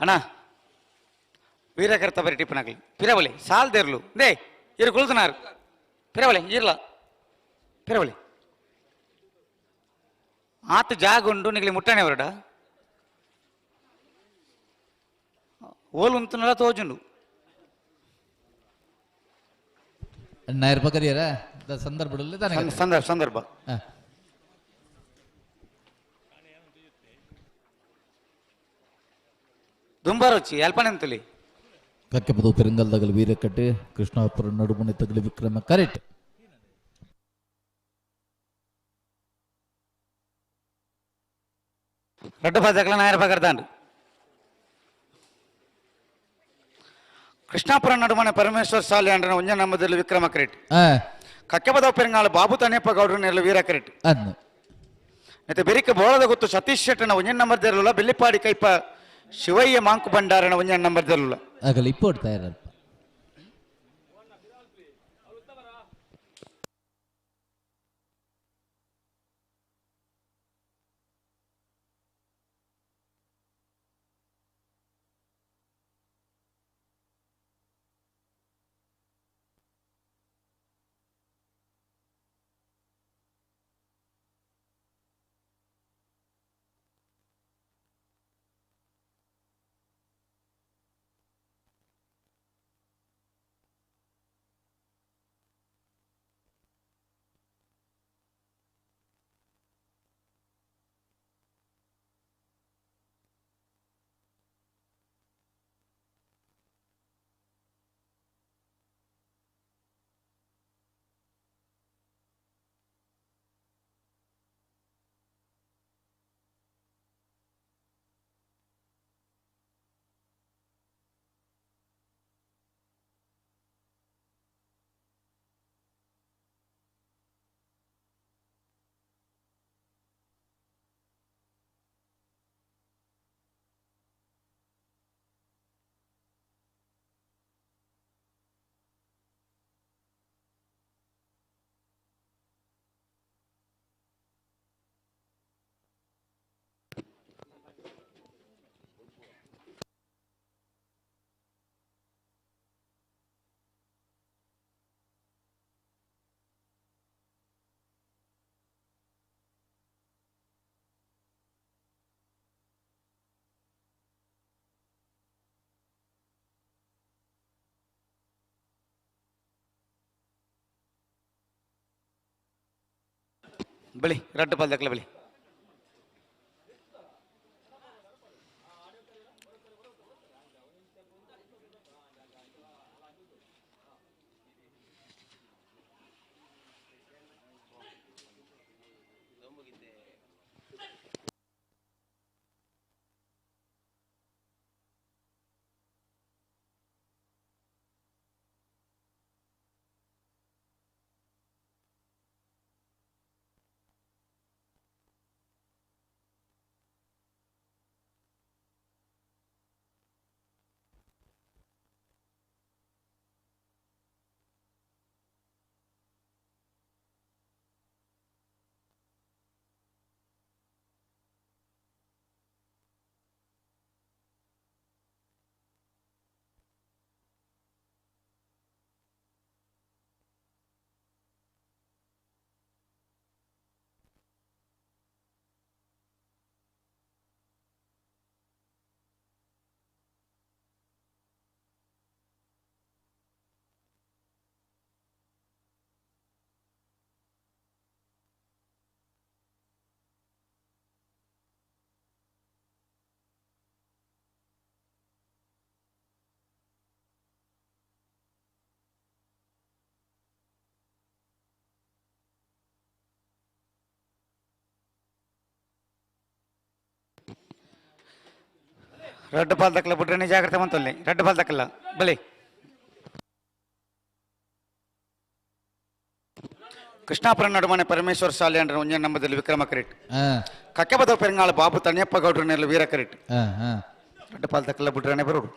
ಅಣ್ಣ ವೀರಕರ್ತ ಬರಿ ಟಿಪ್ಪನಾಗಲಿ ಪಿರವಲಿ ಸಾಲ್ದಿರ್ಲು ದೇ ಇರು ಕುಳಿತನಾರು ಪಿರವಲಿ ಇರ್ಲ ಪಿರವಲಿ ಆತ ಜಾಗ ಉಂಡು ನಿಗಲಿ ಮುಟ್ಟಣೆ ಹೊರಡ ಓಲು ಉಂತನಲ್ಲ ತೋಜುಂಡು ನಾಯರ್ ಬಗರಿಯರ ಸಂದರ್ಭ ಸಂದರ್ಭ ದುಂಬಾರೊಚ್ಚಿ ಅಲ್ಪನೆಂತಲಿ ಕಕ್ಕೆಪದು ಪೆರಂಗಲ್ದಗಲ್ ವೀರಕಟ್ಟೆ ಕೃಷ್ಣಾಪುರ ನಡುಮನೆ ತಗಲಿ ವಿಕ್ರಮ ಕರೆಕ್ಟ್ ரெண்டு பாத்துக்கலாம் 1000 ரூபாய் கருதாண்டு ಕೃಷ್ಣಾಪುರ ನಡುಮನೆ ಪರಮೇಶ್ವರ್ ಸಾಲಿ ಅಂಡ್ರನ ಒಂಜ ನಮ್ಮದಲ್ಲಿ ವಿಕ್ರಮ ಕ್ರೆಟ್ ಕಕ್ಕೆಪದ ಪೆರಂಗಾಲ ಬಾಬು ತನ್ಯಪ್ಪ ಗೌಡ್ರ ನೆರಳು ವೀರ ಕ್ರೆಟ್ ಮತ್ತೆ ಬೆರಿಕೆ ಬೋಳದ ಗೊತ್ತು Satish ಶೆಟ್ಟನ ಒಂಜ number ದೇರಲ್ಲ Bellipadi ಕೈಪ Shivaiah Monk ಭಂಡಾರನ ಒಂಜ number ದೇರಲ್ಲ ಆಗಲ್ಲ ಇಪ್ಪೋಡ್ ತಯಾರಲ್ಪ ಬಳಿ ರಡ್ಡು ಬಾಲ್ ದಕ್ಕಲ ಬಳಿ రెడ్ బాల్ దక్కల బుడ్రని జాగ్రత్త మంతుల్ని రెడ్ బాల్ దక్కల బలి ಕೃಷ್ಣಾಪುರ ನಡುಮನೆ ಪರಮೇಶ್ವರ ಶಾಲೆ ಅಂಡ್ರೆ ಒಂಜೆ ನಂಬದಲ್ಲಿ ವಿಕ್ರಮ ಕರಿಟ್ ಕಕ್ಕೆಬದ ಪೆರಂಗಾಳ ಬಾಬು ತಣ್ಯಪ್ಪ ಗೌಡ್ರ ನೆಲ್ಲ ವೀರ ಕರಿಟ್ రెడ్ బాల్ దక్కల బుడ్రనే బరుడు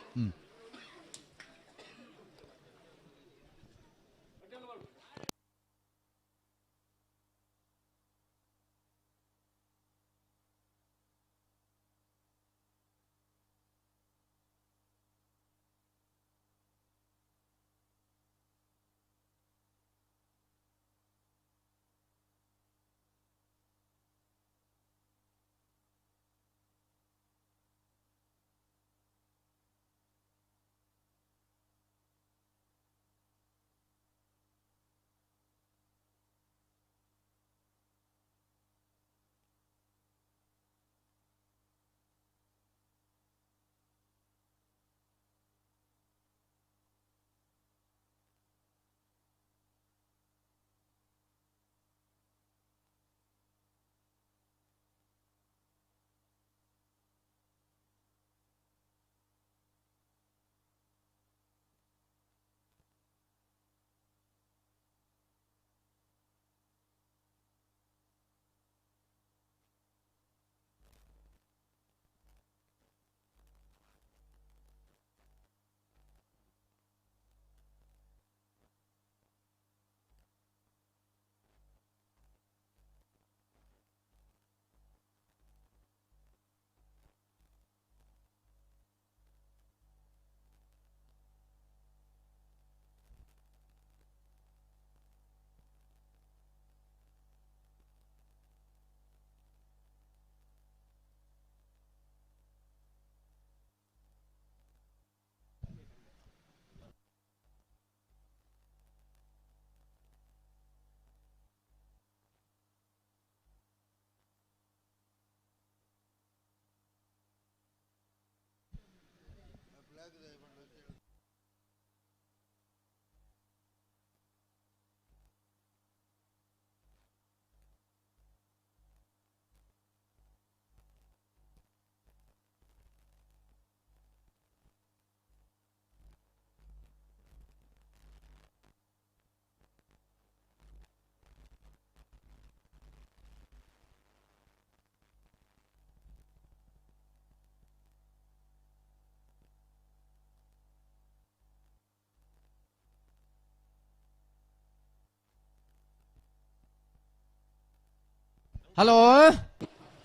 ಹಲೋ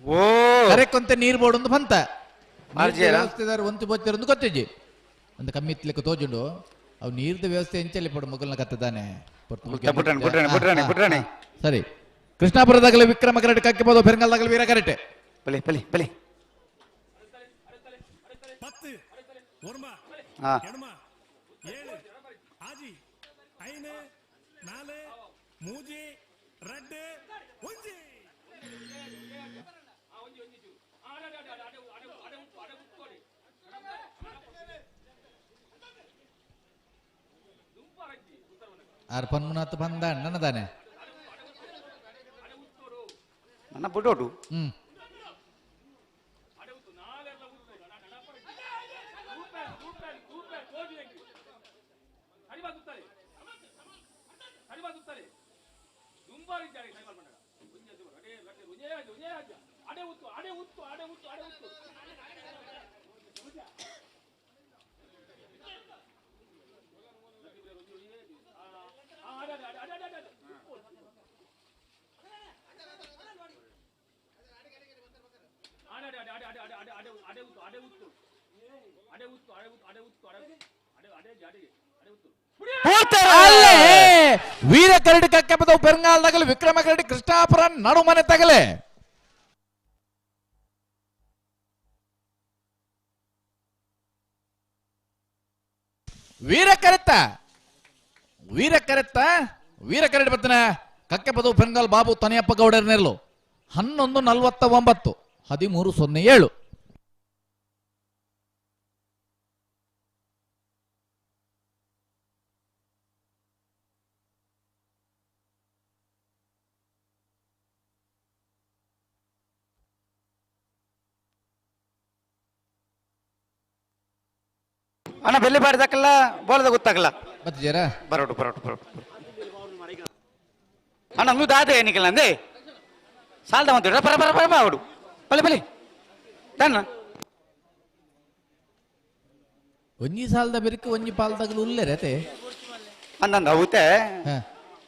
ಓ ಕರೆಕ್ಕೊಂತ ನೀರು ಬೋರ್ಡ್ ಒಂದು ಬಂತ ಮಾರ್ಜಿಯರ? ವ್ಯವಸ್ಥೆದಾರ ಒಂತಿ ಬೋಚ್ಚಾರ ಒಂದು ಗೊತ್ತಿಜ್ಜಿ ಒಂದು ಕಮ್ಮಿ ಇತ್ಲಿಕ್ಕೆ ತೋಜುಂಡು ಅವು ನೀರ್ದ ವ್ಯವಸ್ಥೆ ಎಂಚಲ್ಲಿ ಪಡು ಮಗಲ್ನ ಕತ್ತದಾನೆ ಬಿಟ್ರಾಣಿ ಸರಿ ಕೃಷ್ಣಾಪುರದಾಗಲೇ ವಿಕ್ರಮ ಕರೆಕ್ಟ್ ಕಕ್ಕೆಬೋದು ಪೆರಂಗಾಲದಾಗಲೇ ವೀರ ಕರೆಕ್ಟ್ ಬಲಿ ಬಲಿ ಬಲಿ ಹಾ ಮೂಜಿ ರೆಡ್ ಆರು ಪನ್ಮುನತ್ತು ಪಂದ ನನ್ನದಾನೆ ನನ್ನ ಬುಡೋಡು ಹ್ಮ್ ಅಲ್ಲೇ ವೀರ ಕರಡಿ ಕಕ್ಕೆ ಬದವು ಪೆರಂಗಾಲ್ದಾಗಲು ವಿಕ್ರಮ ಕರಡಿ ಕೃಷ್ಣಾಪುರ ನಡುಮನೆ ತಗಲೆ ವೀರ ಕರೆತ್ತ ವೀರ ಕರಡಿ ಬರ್ತಾನೆ ಕಕ್ಕೆ ಬದವು ಪೆರಂಗಾಲ್ ಬಾಬು ತನಿಯಪ್ಪ ಗೌಡರ್ ನೆರಲು 11:49 13:07 ಅಣ್ಣ ಬೆಲ್ಲಿ ಬಾಡಿದಕ್ಕಲ್ಲ ಬೋಳದ ಗೊತ್ತಾಗಲ್ಲ ಮತ್ತೆ ಜರ ಬರೋಡು ಅಣ್ಣ ನೀವು ದಾದೆ ಏನಿಕಲ್ಲ ಅಂದೆ ಸಾಲ್ದ ಮತ್ತೆ ಬರ ಅವಡು ಬಲಿ ತನ್ನ ಒಂಜಿ ಸಾಲದ ಬೆರಕು ಒಂಜಿ ಪಾಲ್ದಾಗಲು ಉಲ್ಲೆರತೆ ಅಂದಂದ ಅವತ್ತೆ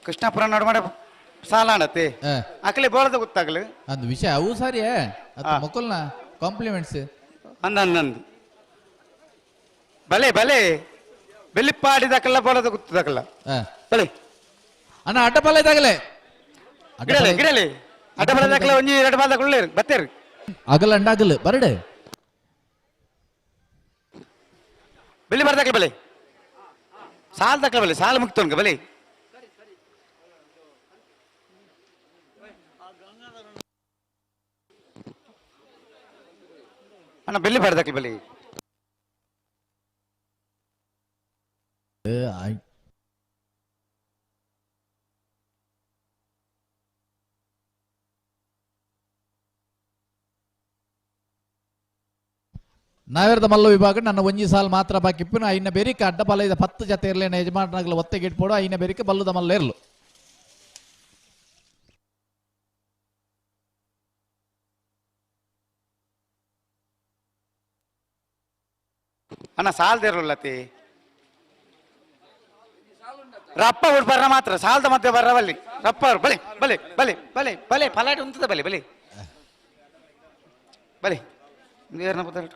ಕೃಷ್ಣಾಪುರ ನಡು ಮಾಡ ಸಾಲ ಅಣತ್ತೆ ಅಕಲೆ ಬೋಳದ ಗೊತ್ತಾಗಲು ಅಂದ್ ವಿಷಯ ಅವು ಸಾರಿಯೇ ಅದು ಮಕ್ಕಳನ್ನ ಕಾಂಪ್ಲಿಮೆಂಟ್ಸ್ ಅಂದಂದು ಬಲೆ ಬೆಲ್ಲಿಪ್ಪಾಡಿದಕ್ಕಲ್ಲ ಬೋಳದ ಗೊತ್ತದಕ್ಕಲ್ಲ ಬಲೆ ಅಣ್ಣ ಅಡ್ಡಪಾಲ ಇದಾಗಲೇ ಗಿಡಲಿ ಅಡ್ಡ ಬಲದಕ್ಕಲ್ಲ ಒಂಜಿ ಎರಡು ಬಾಲ್ದಾಗ ಉಳ್ಳೇರು ಬತ್ತೇರು ಅಗಲ ಅಂಡಾಗಲ್ ಬರಡೆ ಬೆಲ್ಲಿ ಬರ್ದಕ್ಕಲ್ಲ ಬಲೆ ಸಾಲ ದಕ್ಕಲ ಬಲೆ ಸಾಲ ಮುಕ್ತೋನ್ಗ ಬಲೆ ಅಣ್ಣ ಬೆಲ್ಲಿ ಬರ್ದಕ್ಕಲ್ಲ ಬಲೆ ನಾವೇರ್ದ ಮಲ್ಲ ವಿಭಾಗ ನನ್ನ ಒಂಜಿ ಸಾಲ್ ಮಾತ್ರ ಬಾಕಿಪ್ಪು ಐನ ಬೆರಿಕ ಅಡ್ಡಪಾಲ ಇದ 10 ಜತೆ ಇರ್ಲೇನ ಯಜಮಾನಗಳು ಒತ್ತೆಗೆ ಇಟ್ಪೋಡು ಐನ ಬೆರಿಕ ಬಲ್ಲುದ ಮಲ್ಲ ಇರ್ಲು ಅಣ್ಣ ಸಾಲದಿರಲ್ಲತಿ ರಪ್ಪ ಉಡ್ ಬರ್ರ ಮಾತ್ರ ಸಾಲದ ಮಧ್ಯೆ ಬರ್ರ ಬಲ್ಲಿ ರಪ್ಪ ಅವ್ರು ಬಲೆ ಫಲಾಟಿ ಉಂತದ ಬಲೆ ನೀರ್ನ ಬದಲ್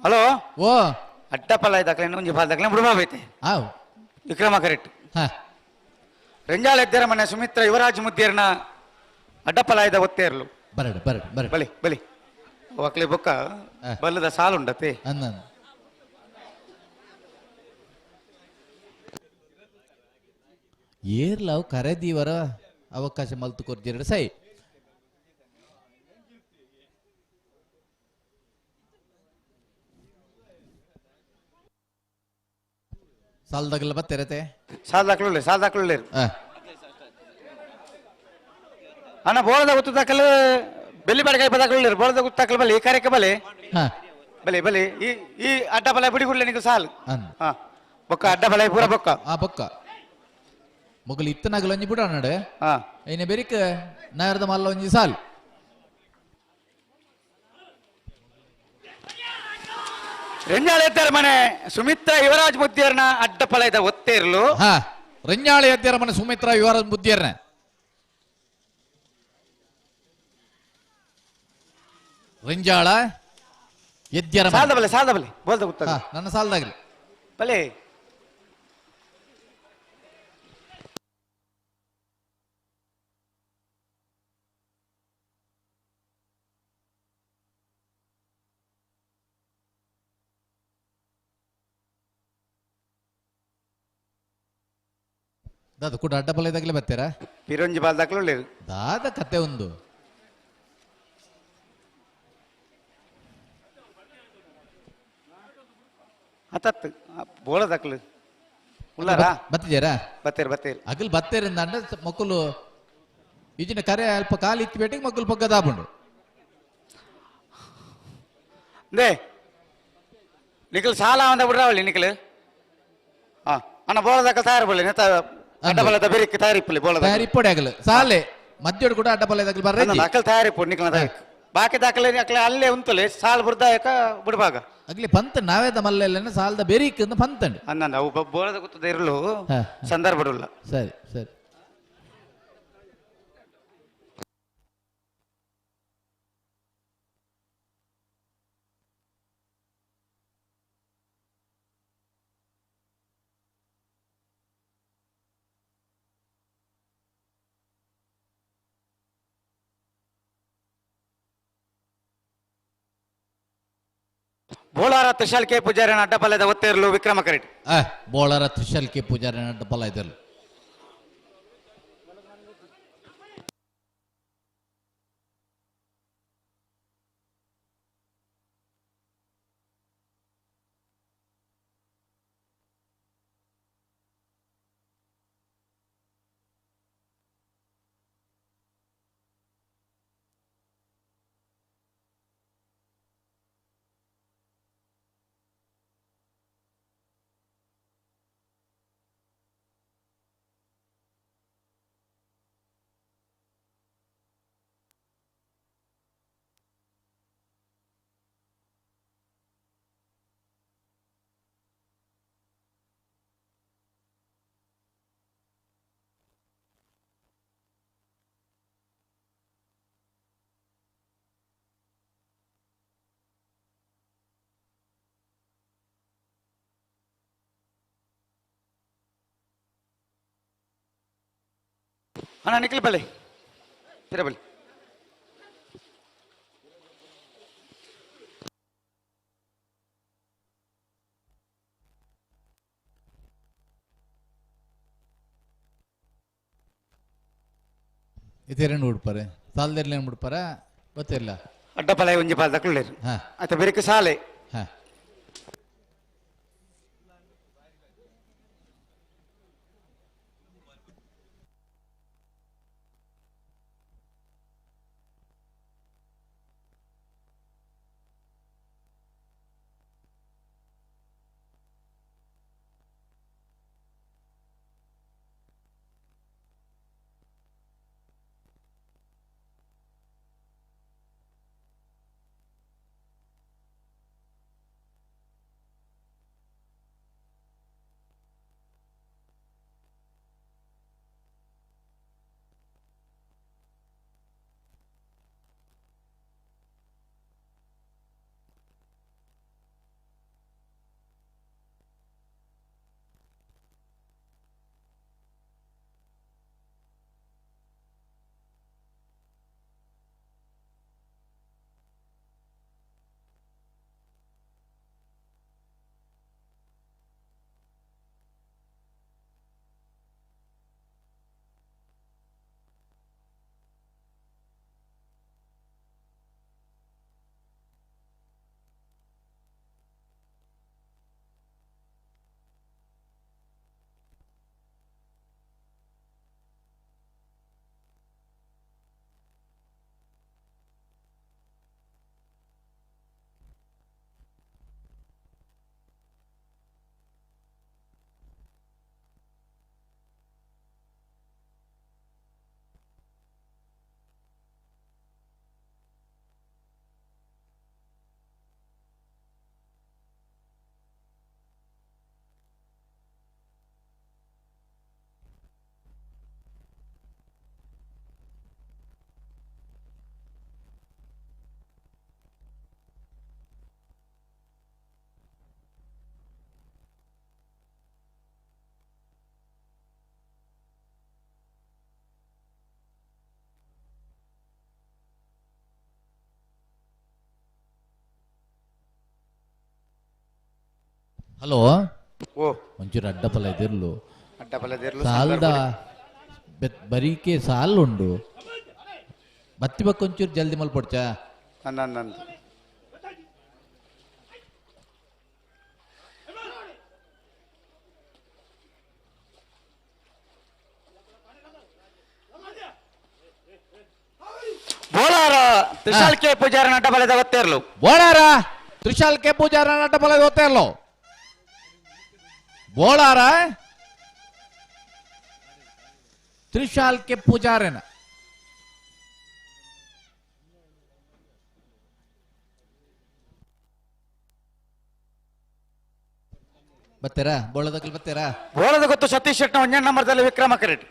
ಹಲೋ ಓ ಅಡ್ಡಪಲ್ಲ ಇದಾಕಲೆ ಒಂಜಿ ಬಾಲ್ದಾಕಲೆ ಬುಡಬಾಬೈತೆ ಆವ್ ವಿಕ್ರಮ ಕರೆಕ್ಟ್ ಹ ರೆಂಜಾಳ ಎದ್ದರ ಮನೆ ಸುಮಿತ್ರ ಯುವರಾಜ್ ಮುದ್ದೇರ್ನ ಅಡ್ಡಪಲ ಇದ ಒತ್ತೇರ್ಲು ಬರಡೆ ಬಲಿ ಒಕ್ಲೆ ಬೊಕ್ಕ ಬಲ್ಲದ ಸಾಲುಂಡತೆ ಅಂದ ಏರ್ಲಾವ್ ಕರೆದೀವರ ಅವಕಾಶ ಮಲ್ತು ಕೊರ್ಜಿರಡು ಸೈ ಸಾಲದಾಗಲ್ಲ ಬತ್ತಿರತೆ ಸಾಲ್ದಾಕ್ಳುಳ್ಳೆ ಅಣ್ಣ ಬೋಳದ ಗೊತ್ತಾಕಲ್ ಬೆಲ್ಲಿ ಬಡಗಾಯಿ ಬದಾಕುಳ್ಳೇರು ಬೋಳದ ಗೊತ್ತಾಕಲ್ ಬಲಿ ಕಾರ್ಯಕ್ಕೆ ಬಲಿ ಈ ಅಡ್ಡ ಬಲ ಬಿಡಿ ಗುಡ್ಲೆ ನಿಂಗೆ ಸಾಲು ಬೊಕ್ಕ ಅಡ್ಡ ಬಲ ಪೂರ ಬೊಕ್ಕ ಬೊಕ್ಕ ಮೊಗಲು ಇತ್ತನಾಗಲ ಒಂಜಿ ಬಿಡ ನಡೆ ಐನ ಬೆರಿಕ ನಾಯರ್ದ ಮಲ್ಲ ಒಂಜಿ ಸಾಲ್ ರೆಂಜಾಳ ಎದ್ದಾರ ಮನೆ ಸುಮಿತ್ರ ಯುವರಾಜ್ ಮುದ್ದೇರ್ನ ಅಡ್ಡಪಲ ಇದ ಒತ್ತೇರ್ಲು ರೆಂಜಾಳ ಎದ್ದಾರ ಮನೆ ಸುಮಿತ್ರ ಯುವರಾಜ್ ಮುದ್ದೇರ್ನ ರೆಂಜಾಳ ಎದ್ಯಾರ ಸಾಲದ ಬಲೆ ಬೋಲ್ದ ಗೊತ್ತಾಗ ನನ್ನ ಸಾಲದಾಗ್ಲಿ ಬಲೆ ದಾದ ಕೂಡ ಅಡ್ಡಪಲ್ಲ ಇದಾಗಲೇ ಬರ್ತೀರಾ ಪಿರಂಜಿ ಬಾಲ್ದಾಕ್ಲು ಒಳ್ಳೇದು ದಾದ ಕತೆ ಒಂದು ಅತ್ತತ್ತು ಬೋಳದಕ್ಲು ಉಳ್ಳಾರಾ ಬತ್ತಿದ್ದೀರಾ ಬತ್ತೇರು ಬತ್ತೇರು ಅಗಲ್ ಬತ್ತೇರಿಂದ ಅಂದ್ರೆ ಮಕ್ಕಳು ಈಜಿನ ಕರೆ ಅಲ್ಪ ಕಾಲು ಇತ್ತಿ ಬೇಟಿಗೆ ಮಕ್ಕಳು ಪಕ್ಕದಾಬುಂಡು ದೇ ನಿಖಲ್ ಸಾಲ ಅಂದ ಬಿಡ್ರಾವಳಿ ನಿಖಲ್ ಹಾ ಅಣ್ಣ ಬೋಳದಕ್ಕ ತಯಾರು ಬಳ್ಳಿ ಅಡ್ಡಬಲದ ಬೇರೆ ತಯಾರಿಪ್ಪಲ್ಲಿ ಬೋಳದ ತಯಾರಿಪ್ಪಡೆ ಆಗಲು ಸಾಲೆ ಮಧ್ಯೋಡು ಕೂಡ ಅಡ್ಡಬಲ್ಲದಾಗಲಿ ಬರ್ರಿ ಅಕ್ಕಲ್ ತಯಾರಿಪ್ಪು ನಿಖಲ್ ಬಾಕಿ ದಾಖಲೆ ಅಕ್ಲೆ ಅಲ್ಲೇ ಉಂತಲೆ ಸಾಲ ಬುರ್ದಾಯಕ ಬಿಡ್ಬಾಗ ಅಗ್ಲಿ ಪಂತ ನಾವೇದ ಮಲ್ಲೆಲ್ಲ ಸಾಲದ ಬೆರೀಕ್ ಪಂತಂಡು ಅನ್ನಂದ ಅವು ಬೋಳದ ಗೊತ್ತದ ಇರಲು ಹಾ. ಸಂದರ್ಭ ಬಿಡಲ್ಲ ಸರಿ ಸರಿ ಬೋಳಾರ ತುಷಾಲ್ ಕೆ ಪೂಜಾರಿನ ಅಡ್ಡಬಲದ ಒತ್ತೇರಲು ವಿಕ್ರಮ ಕರೆಟ್ ಬೋಳರ ತ್ರಿಶಲ್ ಕೆ ಪೂಜಾರಿ ಅಡ್ಡಬಲ್ಲ ಇದಲ್ಲ ಅಣ್ಣ ನಿಖಲ್ ಬಳ್ಳಿ ತಿರ ಬಳ್ಳಿ ಇದೇನು ಉಡ್ಪಾರೆ ಸಾಲದಲ್ಲಿ ಉಡ್ಪಾರ ಗೊತ್ತಿಲ್ಲ ಅಡ್ಡಬಲ ಒಂಜಿ ಪಾದ ಕುಳ್ಳೇರು ಹಾ ಆತ ಬೇರೆ ಸಾಲೆ ಹಾ ಹಲೋ ಓ ಒಂಚೂರು ಅಡ್ಡಪಲ್ಲ ಇದಿರ್ಲು ಅಡ್ಡಬಲದಿರ್ಲು ಸಾಲದ ಬರೀಕೆ ಸಾಲುಂಡು ಬತ್ತಿ ಬಕ್ಕೊಂಚೂರು ಜಲ್ದಿ ಮಲ್ಪಡ್ಚ ನಂದು ತ್ರಿಶಾಲ್ ಕೆ ಪೂಜಾರ ನಟ ಬಲದ ಗೊತ್ತೇರ್ಲು ಬೋಳಾರ ತ್ರಿಶಾಲ್ ಕೆ ಪೂಜಾರ ನಟ ಬಲ ಗೊತ್ತೇರ್ಲು ಬೋಳಾರ ತ್ರಿಶಾಲ್ ಕೆ ಪೂಜಾರನ ಬತ್ತೀರಾ ಬೋಳದಕ್ಕಲ್ ಬತ್ತೀರಾ ಬೋಳದ ಗೊತ್ತು ಸತೀಶ್ ಶೆಟ್ನ 1 ನಂಬರ್ದಲ್ಲಿ ವಿಕ್ರಮ ಕರೆಟ್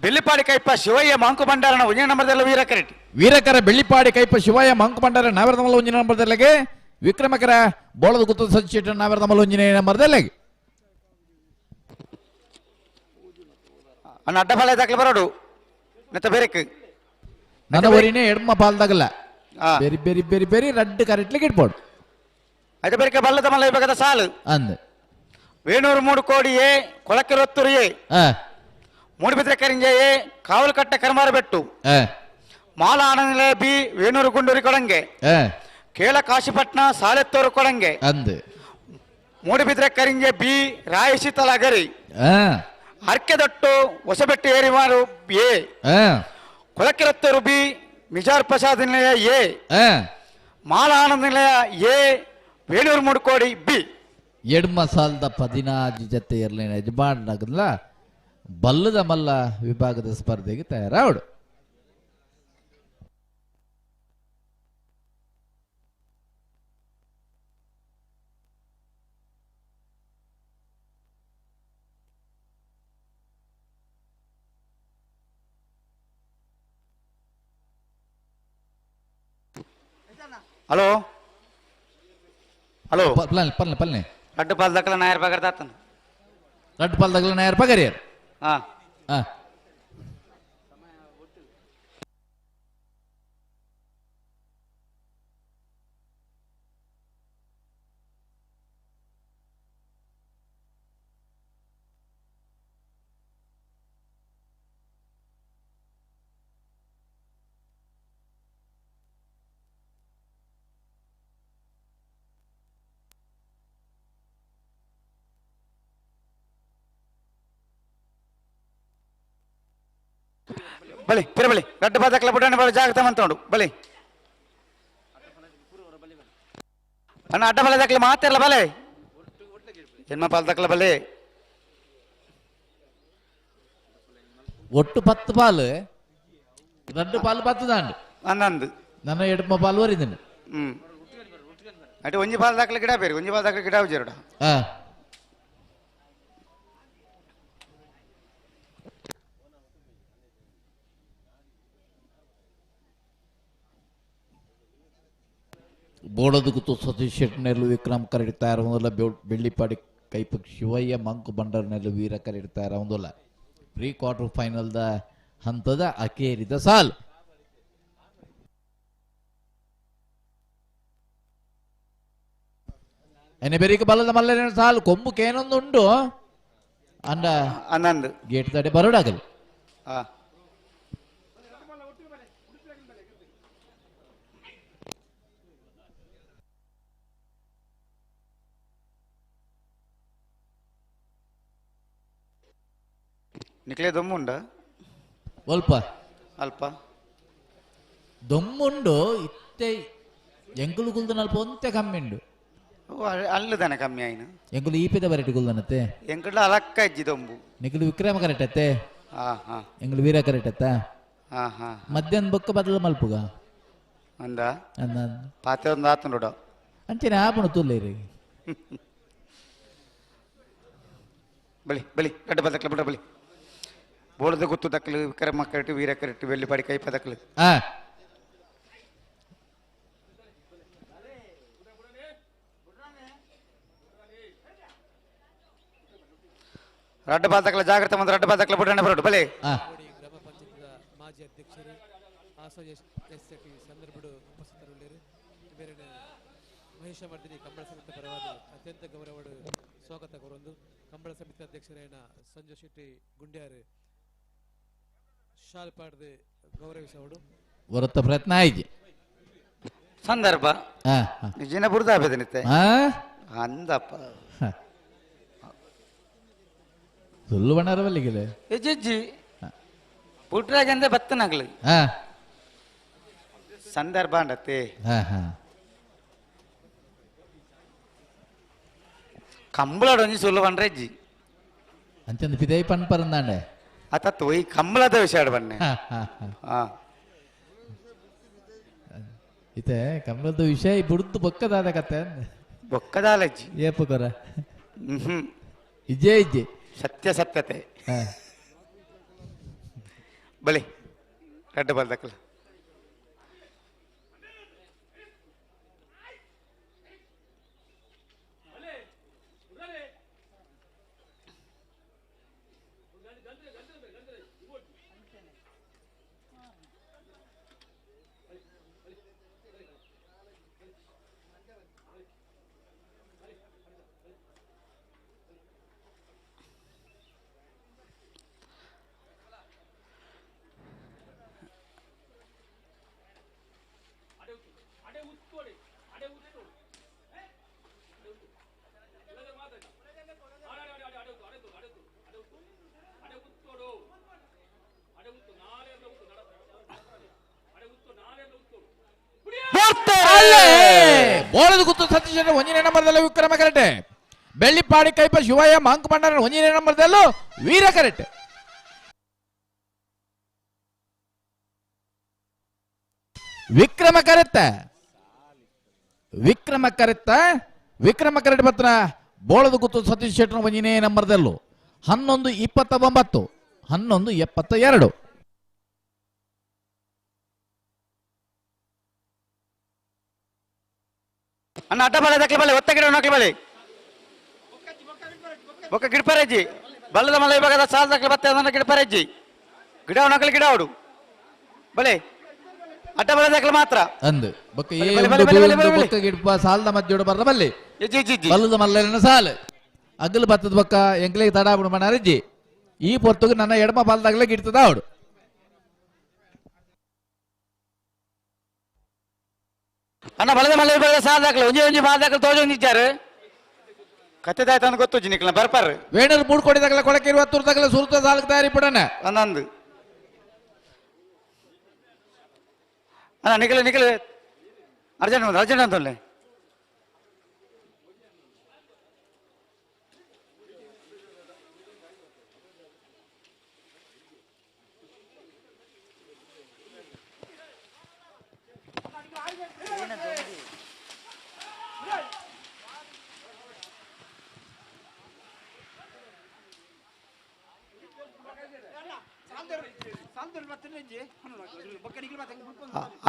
ಬೆಳ್ಳಿಪಾಡಿ ಕೈಪ ಶಿವಯ್ಯ ಮಾಂಕು ಭಂಡಾರನ 1 ನಂಬರ್ದಲ್ಲಿ ವೀರ ಕರೆಟ್ ವೀರಕರ ಬೆಳ್ಳಿಪಾಡಿ ಕೈಪ ಶಿವಯ್ಯ ಮಂಕು ಬಂಡಾರ ನಾವೇರದ ಮಲ್ಲ 1 ನಂಬರ್ದಲ್ಲಿಗೆ ವಿಕ್ರಮಕರ ಬೋಳದ ಗುತ್ತು ಸಚಿಟ ನಾವೇರದ ಮಲ್ಲ 1 ನಂಬರ್ದಲ್ಲಿಗೆ ಅನ್ನ ಅಡ್ಡ ಬಾಲ ದಾಖಲೆ ಬರೋಡು ನೆತ್ತ ಬೇರೆಕ್ ನನ್ನ ಊರಿನೇ ಎಡ್ಮ ಪಾಲ್ದಾಗಲ್ಲ ಬೇರೆ ಬೇರೆ ಬೇರೆ ಬೇರೆ ರಡ್ಡು ಕರೆಟ್ಲಿಗೆ ಇಟ್ಬೋಡು ಅದ ಬೇರೆಕ್ಕೆ ಬಲ್ಲದ ಮಲ್ಲ ವಿಭಾಗದ ಸಾಲು ಅಂದ್ ವೇಣೂರು 3 ಕೋಡಿಯೇ ಕೊಳಕೆರೊತ್ತುರಿಯೇ ಮೂಡಿಬಿದ್ರೆ ಕರಿಂಜೆಯೇ ಕಾವಲು ಕಟ್ಟೆ ಕರ್ಮಾರ ಬೆಟ್ಟು ಮಾಲ ಆನಂದಲೆ ಬಿ ವೇಣೂರು ಗುಂಡೂರಿ ಕೊಡಂಗೆ ಕೇಳ ಕಾಶಿಪಟ್ನ ಸಾಲೆತ್ತೂರು ಕೊಡಂಗೆ ಅಂದ್ ಮೂಡಿಬಿದ್ರೆ ಕರಿಂಜೆ ಬಿ ರಾಯಶೀತಲ ಅಗರಿ ಅರ್ಕೆದೊಟ್ಟು ಹೊಸಬೆಟ್ಟು ಏರಿಮಾರು ಎ ಕೊಳಕೆರೊತ್ತೂರು ಬಿ ಮಿಜಾರ್ ಪ್ರಸಾದ್ ನಿಲಯ ಎ ಮಾಲ ಆನಂದ ನಿಲಯ ಎ ವೇಣೂರು 3 ಕೋಡಿ ಬಿ ಎಡ್ಮ ಸಾಲದ 16 ಜೊತೆ ಇರಲಿನ ಯಜಮಾನನಾಗಲ್ಲ ಬಲ್ಲದ ಮಲ್ಲ ವಿಭಾಗದ ಸ್ಪರ್ಧೆಗೆ ತಯಾರಾವಡು ಹಲೋ ಹಲೋ ಪಲ್ಲೆ ಪಲ್ಲೆ ಪಲ್ಲೆ ಅಡ್ಡ ಪಾಲ್ ದಕ್ಕಲ ನಾಯರ್ ಬಗರ್ದಾತನ ರಡ್ ಪಾಲ್ದಾಗಲ ನಾಯರ್ ಪಗರಿಯರ್ ಹಾ ಬಲಿ ಪಿರ ಬಲಿ ರಡ್ಡ ಬಾದಕ್ಲ ಬಿಡೋಣ ಬಳಿ ಜಾಗ್ರತೆ ಮಂತೋಡು ಬಲಿ ಅಣ್ಣ ಅಡ್ಡ ಬಲೆ ದಕ್ಲ ಮಾತಿರಲ್ಲ ಬಲೆ ಜನ್ಮ ಪಾಲ್ ದಕ್ಲ ಬಲೆ ಒಟ್ಟು 10 ಪಾಲು 2 ಪಾಲು 10 ದಾಂಡು ಅಂದಂದು ನನ್ನ ಎಡ್ಮ ಪಾಲು ವರಿದನು ಅటు ಒಂಜಿ ಪಾಲ್ ದಕ್ಲ ಗಿಡ ಬೇರೆ ಒಂಜಿ ಪಾಲ್ ದಕ್ಲ ಗಿಡ ಉಜೇರುಡ ಬೋಳದ ಗುತ್ತು ಸತೀಶ್ ಶೆಟ್ನೆರಲು ವಿಕ್ರಮ್ ಕರೆಡ್ತಾ ಇರೋದಲ್ಲ ಬೆಳ್ಳಿಪಾಡಿ ಕೈಪಕ್ ಶಿವಯ್ಯ ಮಂಕು ಬಂಡರ್ನೆರಲು ವೀರ ಕರೆಡ್ತಾ ಇರೋದಲ್ಲ ಪ್ರೀ ಕ್ವಾರ್ಟರ್ ಫೈನಲ್ ದ ಹಂತದ ಅಕೇರಿದ ಸಾಲ್ ಎನೆ ಬೆರಿಕ ಬಲದ ಮಲ್ಲ ಸಾಲು ಕೊಂಬು ಕೇನೊಂದುಂಡು ಅಂಡ ಅನ್ನಂದು ಗೇಟ್ ತಡೆ ಬರೋಡಾಗಲಿ ನಿಕ್ಲೆ ದೊಮ್ಮುಂಡ ಸ್ವಲ್ಪ ಅಲ್ಪ ದೊಮ್ಮುಂಡು ಇತ್ತೆ ಎಂಕುಲು ಕುಲ್ದನ ಅಲ್ಪ ಒಂತೆ ಕಮ್ಮಿ ಉಂಡು ಅಲ್ಲದಾನೆ ಕಮ್ಮಿ ಆಯ್ನ ಎಂಕುಲು ಈಪೆದ ಬರಟಿ ಕುಲ್ದನತ್ತೆ ಎಂಕುಲ ಅಲಕ್ಕ ಇಜ್ಜಿ ದೊಂಬು ನಿಕಲು ವಿಕ್ರಮ ಕರೆಕ್ಟತ್ತೆ ಹಾ ಎಂಕುಲು ವೀರ ಕರೆಕ್ಟತ್ತ ಹಾ ಮಧ್ಯಾಹ್ನ ಬೊಕ್ಕ ಬದಲ ಮಲ್ಪುಗ ಅಂದ ಅಂದ ಪಾತೆ ಒಂದು ಆತು ನೋಡ ಅಂಚೆನೆ ಆಪಣ ತುಲ್ಲೇರಿ ಬಲಿ ಬಲಿ ರಡ್ಡ ಬದಕ್ಲ ಬಿಡ ಬಲಿ ಬೋಳದ ಗುತ್ತು ದಕ್ಕಲು ವಿಕ್ರಮ ಕರೆಕ್ಟ್ ವೀರ ಕರೆಕ್ಟ್ ಬೆಳ್ಳಿಪಾಡಿ ಕೈಪ ದಕ್ಕಲು ರಡ್ಡ ಬಾದಕ್ಲ ಜಾಗ್ರತೆ ಮಂತ್ರ ರಡ್ಡ ಬಾದಕ್ಲ ಬಿಡೋಣ ಬರೋಡು ಬಲೆ ಗ್ರಾಮ ಪಂಚಾಯತ್ದ ಮಾಜಿ ಅಧ್ಯಕ್ಷರು ಆಸಕ್ತಿ ಸಂದರ್ಭಡು ಉಪಸ್ಥಿತರುಳ್ಳರು ಬೇರೆ ಮಹೇಶ ಮರ್ದಿನಿ ಕಂಬಳ ಸಮಿತಿ ಪರವಾದ ಅತ್ಯಂತ ಗೌರವಡು ಸ್ವಾಗತ ಕೋರೊಂದು ಕಂಬಳ ಸಮಿತಿ ಅಧ್ಯಕ್ಷರಾಯನ ಸಂಜು ಶೆಟ್ಟಿ ಗುಂಡ್ಯಾರು ಶಾಲ್ ಪಾಡ್ದು ಗೌರವಿಸೋಡು ಹೊರತ ಪ್ರಯತ್ನ ಆಯ್ತು ಸಂದರ್ಭ ನಿಜನ ಬುರ್ದ ಬೆದನಿತ್ತೆ ಅಂದಪ್ಪ ಸುಳ್ಳು ಬಣ್ಣರವಲ್ಲಿಗೆ ಎಜ್ಜಿ ಪುಟ್ರಾಜಂದೆ ಬತ್ತನಾಗ್ಲಿ ಸಂದರ್ಭ ಅಂಡತ್ತೆ ಹಾ ಹಾ ಕಂಬಳದ ಒಂಜಿ ಸುಳ್ಳು ಬಂಡ್ರೆಜ್ಜಿ ಅಂಚಂದು ಪಿದೈ ಪಣ್ ಪರಂದಾಂಡೆ ಅತತ್ತು ಈ ಕಂಬಳದ ವಿಷಯ ಬನ್ನೆ ಹಾ ಇತೆ ಕಮಲದ ವಿಷಯ ಬುಡ್ದು ಬೊಕ್ಕದಾದ ಕತೆ ಬೊಕ್ಕದಾಲಜ್ಜಿ ಏಪ ಕೊರ ಹ್ಮ್ ಇಜ್ಜೆ ಇಜ್ಜೆ ಸತ್ಯ ಸತ್ಯತೆ ಬಲಿ ರೆಡ್ ಬಾಲ್ ದಕ್ಕಲ ಬೋಳದ ಗುತ್ತು ಸತೀಶ್ ಒಂದನೇ ನಂಬರ್ದಲ್ಲೂ ವಿಕ್ರಮ ಕರೆಕ್ಟ್ ಬೆಳ್ಳಿಪಾಡಿ ಕೈಪ ಶಿವಯ್ಯ ಮಾಂಕ್ ಬಂಡಾರ ಒಂದನೇ ನಂಬರ್ದಲ್ಲೂ ವೀರ ಕರೆಕ್ಟ್ ವಿಕ್ರಮ ಕರೆತ್ತ ವಿಕ್ರಮ ಕರೆಕ್ಟ್ ಪತ್ರ ಬೋಳದ ಗುತ್ತು ಸತೀಶ್ ಶೆಟ್ರ ಒಂದನೇ ನಂಬರ್ದಲ್ಲೂ 11:29 11:72 ಅಣ್ಣ ಅಡ್ಡ ಬಾಳೆ ದಕ್ಕಲ ಬಾಳೆ ಒತ್ತ ಗಿಡ ನಕಲಿ ಬಾಳೆ ಒಕ್ಕ ಗಿಡಪರಜ್ಜಿ ಬಲ್ಲದ ಮಲ್ಲ ವಿಭಾಗದ ಸಾಲ ದಕ್ಕಲ ಬತ್ತೆ ಅದನ್ನ ಗಿಡಪರಜ್ಜಿ ಗಿಡ ನಕಲಿ ಗಿಡ ಅವಡು ಬಲೆ ಅಡ್ಡ ಬಾಳೆ ದಕ್ಕಲ ಮಾತ್ರ ಅಂದು ಬೊಕ್ಕ ಬೊಕ್ಕ ಗಿಡಪ ಸಾಲದ ಮಧ್ಯೆ ಬರ್ರ ಬಲ್ಲಿ ಬಲ್ಲದ ಮಲ್ಲನ ಸಾಲು ಅಗಲು ಬತ್ತದ ಬೊಕ್ಕ ಎಂಕ್ಲೆಗೆ ತಡಾಬಿಡು ಮನಾರಜ್ಜಿ ಈ ಪೊರ್ತುಗೆ ನನ್ನ ಎಡಮ ಬಾಲ್ದಾಗಲೇ ಗಿಡ್ತದ ಅವಡು ಅಣ್ಣ ಬಲದ ಮಲ್ಲ ವಿಭಾಗದ ಸಾಲ ದಾಖಲೆ ಒಂಜಿ ಒಂಜಿ ಬಾಲ್ ದಾಖಲೆ ತೋಜೊಂದಿದ್ದಾರೆ ಕತ್ತೆದಾಯ್ತು ಅಂತ ಗೊತ್ತು ನಿಕ್ಲ ಬರ್ಪಾರ ವೇಣರು ಮೂಡ್ ಕೊಡಿದಾಗಲ ಕೊಳಕೆ 20 ತಗಲ ಸುರುತ ಸಾಲಕ್ಕೆ ತಯಾರಿ ಪಡಣ ಒಂದೊಂದು ಅಣ್ಣ ನಿಖಿಲ ಅರ್ಜೆಂಟ್ ಅಂತಲ್ಲೇ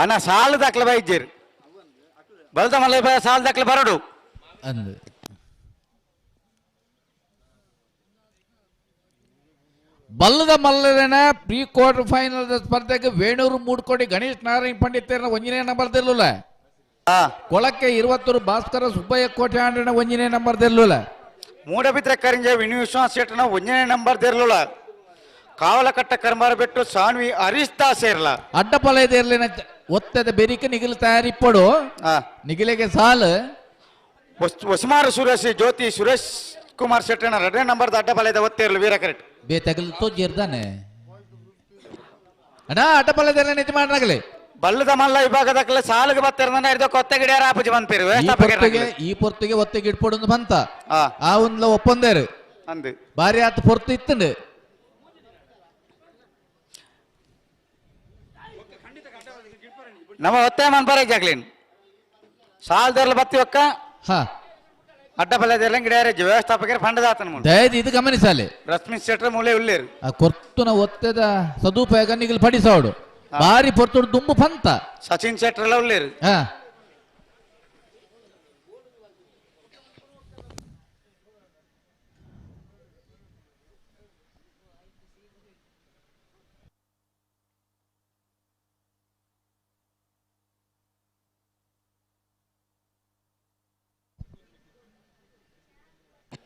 ಅಣ್ಣ ಸಾಲ ದಾಖಲೆ ಬೈಜೇರು ಬಲ್ದ ಮಲ್ಲ ಸಾಲ ದಾಖಲೆ ಬರಡು ಅಂದು ಬಲ್ಲದ ಮಲ್ಲರನ ಪ್ರೀ ಕ್ವಾರ್ಟರ್ ಫೈನಲ್ ಸ್ಪರ್ಧೆಗೆ ವೇಣೂರು ಮೂಡ್ಕೋಡಿ ಗಣೇಶ್ ನಾರಾಯಣ್ ಪಂಡಿತರ ಒಂದನೇ ನಂಬರ್ ದೆಲ್ಲುಲ ಕೊಳಕ್ಕೆ 20 ಭಾಸ್ಕರ ಸುಬ್ಬಯ್ಯ ಕೋಟೆ ಆಂಡನ ಒಂದನೇ ನಂಬರ್ ದೆಲ್ಲುಲ ಮೂಡಬಿದ್ರೆ ಕರಿಂಜ ವಿನು ವಿಶ್ವಾಸ್ ಶೆಟ್ಟನ ಒಂದನೇ ನಂಬರ್ ದೇರ್ಲುಲ ಕಾವಲಕಟ್ಟ ಕರ್ಮಾರ ಬಿಟ್ಟು ಸಾನ್ವಿ ಅರಿಸ್ತಾ ಸೇರ್ಲ ಅಡ್ಡಪಲಯದ ಇರ್ಲಿನ ಒತ್ತದ ಬೆರಿಕೆ ನಿಗಿಲು ತಯಾರಿಪ್ಪಡು ನಿಗಿಲಿಗೆ ಸಾಲು ಹೊಸಮಾರು ಜ್ಯೋತಿ ಸುರೇಶ್ ಕುಮಾರ್ ಶೆಟ್ಟನ 2ನೇ ನಂಬರ್ದ ಅಡ್ಡಪಲಯದ ಒತ್ತೇರ್ಲು ವೀರ ಕರೆಕ್ಟ್ ಬೇ ತಗಲು ತೋಜಿರ್ದಾನೆ ಅಣ್ಣ ಅಡ್ಡಪಲಯದ ನಿಜ ಮಾಡ್ರಾಗಲಿ ಬಲ್ಲದ ಮಲ್ಲ ವಿಭಾಗದಕ್ಕಲ್ಲ ಸಾಲಿಗೆ ಬತ್ತಿರ್ದ ಇರ್ದ ಕೊತ್ತ ಗಿಡಿಯಾರ ಆಪಜಿ ಬಂತಿರು ಈ ಪೊರ್ತಿಗೆ ಒತ್ತೆ ಗಿಡ್ಪೊಡು ಬಂತ ಆ ಒಂದ್ಲ ಒಪ್ಪಂದೇರು ಅಂದು ಬಾರಿ ಆತ ಪೊರ್ತು ಇತ್ತಂಡು ನಮ್ಮ ಒತ್ತಾಯ ಮನ್ಪಾರ ಜಾಗ್ಲಿನ್ ಸಾಲದರ್ಲು ಬತ್ತಿ ಒಕ್ಕ ಹಾ ಅಡ್ಡಪಲ್ಲದೆಲ್ಲ ಗಿಡಿಯಾರಜ್ಜಿ ವ್ಯವಸ್ಥಾಪಕರ ಫಂಡದಾತನ ಮುಂದೆ ದಯದು ಇದು ಗಮನಿಸಲಿ ರಶ್ಮಿ ಶೆಟ್ರ ಮೂಲೆ ಉಳ್ಳೇರು ಆ ಕೊರ್ತುನ ಒತ್ತೆದ ಸದುಪಯೋಗ ನಿಗಲು ಪಡಿಸೋಡು ಬಾರಿ ಪೊರ್ತುಡು ದುಂಬು ಪಂತ ಸಚಿನ್ ಶೆಟ್ರೆಲ್ಲ ಉಳ್ಳೇರು ಹಾ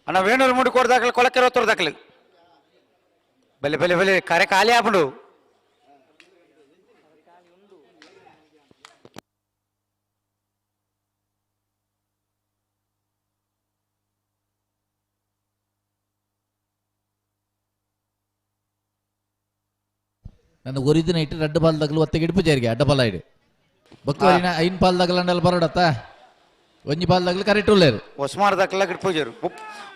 ಅಣ್ಣ ವೇಣೂರು ಮೂಡಿ ಕೊಡ್ದಾಕಲು ಕೊಳಕ್ಕೆ 20 ದಾಖಲೆ ಬಲೆ ಕರೆ ಖಾಲಿ ಆಗ್ಬಿಡು ನನ್ನ ಒರಿಜಿನ ಇಟ್ಟು 2 ಬಾಲ್ ತಗಲು ಒತ್ತೆ ಗಿಡಪು ಜಾರಿಗೆ ಅಡ್ಡ ಬಾಲ ಇಡು ಬಕ್ಕವರಿನ ಐನ್ ಪಾಲ್ದಾಗಲ ಬರೋಡತ್ತ ಒಂಜಿ ಪಾಲ್ದಾಗಲ ಕರೆಕ್ಟ್ ಉಳ್ಳೇರು ಒಸ್ಮಾರ್ ದಕ್ಕಲ ಗಿಟ್ಪೂಜರು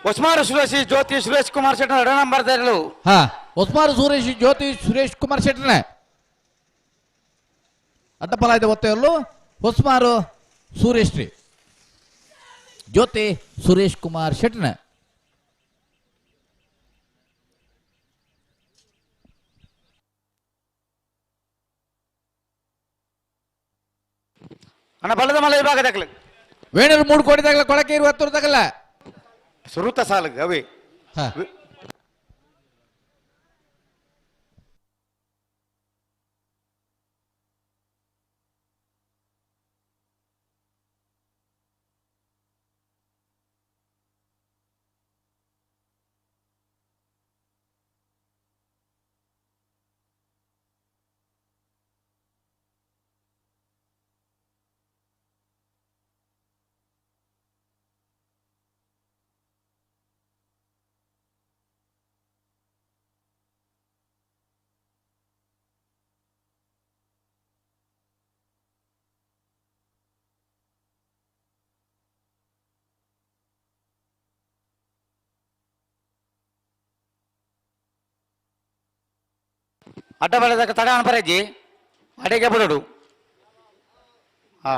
ಒಸ್ಮಾರ್ ಸುರೇಶ್ ಜ್ಯೋತಿ ಸುರೇಶ್ ಕುಮಾರ್ ಶೆಟ್ಟಿ ಎರಡ ನಂಬರ್ ದಾರಲು ಹಾ ಒಸ್ಮಾರು ಸುರೇಶ್ ಜ್ಯೋತಿ ಸುರೇಶ್ ಕುಮಾರ್ ಶೆಟ್ಟನೆ ಅಡ್ಡಪಾಲ ಇದೆ ಒತ್ತೆಯಲ್ಲೂ ಹೊಸ್ಮಾರು ಸುರೇಶ್ ರೀ ಜ್ಯೋತಿ ಸುರೇಶ್ ಕುಮಾರ್ ಶೆಟ್ಟನೆ ಅಣ್ಣ ಬಲದ ಮಲ ವಿಭಾಗ ದಕ್ಕಲ ವೇಣೂರು 3 ಕೋಟಿದಾಗಲ ಕೊಳಕೆ ಇರುವ ಹತ್ತರದಾಗಲ್ಲ ಸುರುತ ಸಾಲಗ್ ಅವೇ ಹಾ ಅಡ್ಡ ಬಲದಾಗ ತಡ ಅನ್ಪರಜ್ಜಿ ಅಡೆಗೆ ಬಿಡೋಡು ಹಾ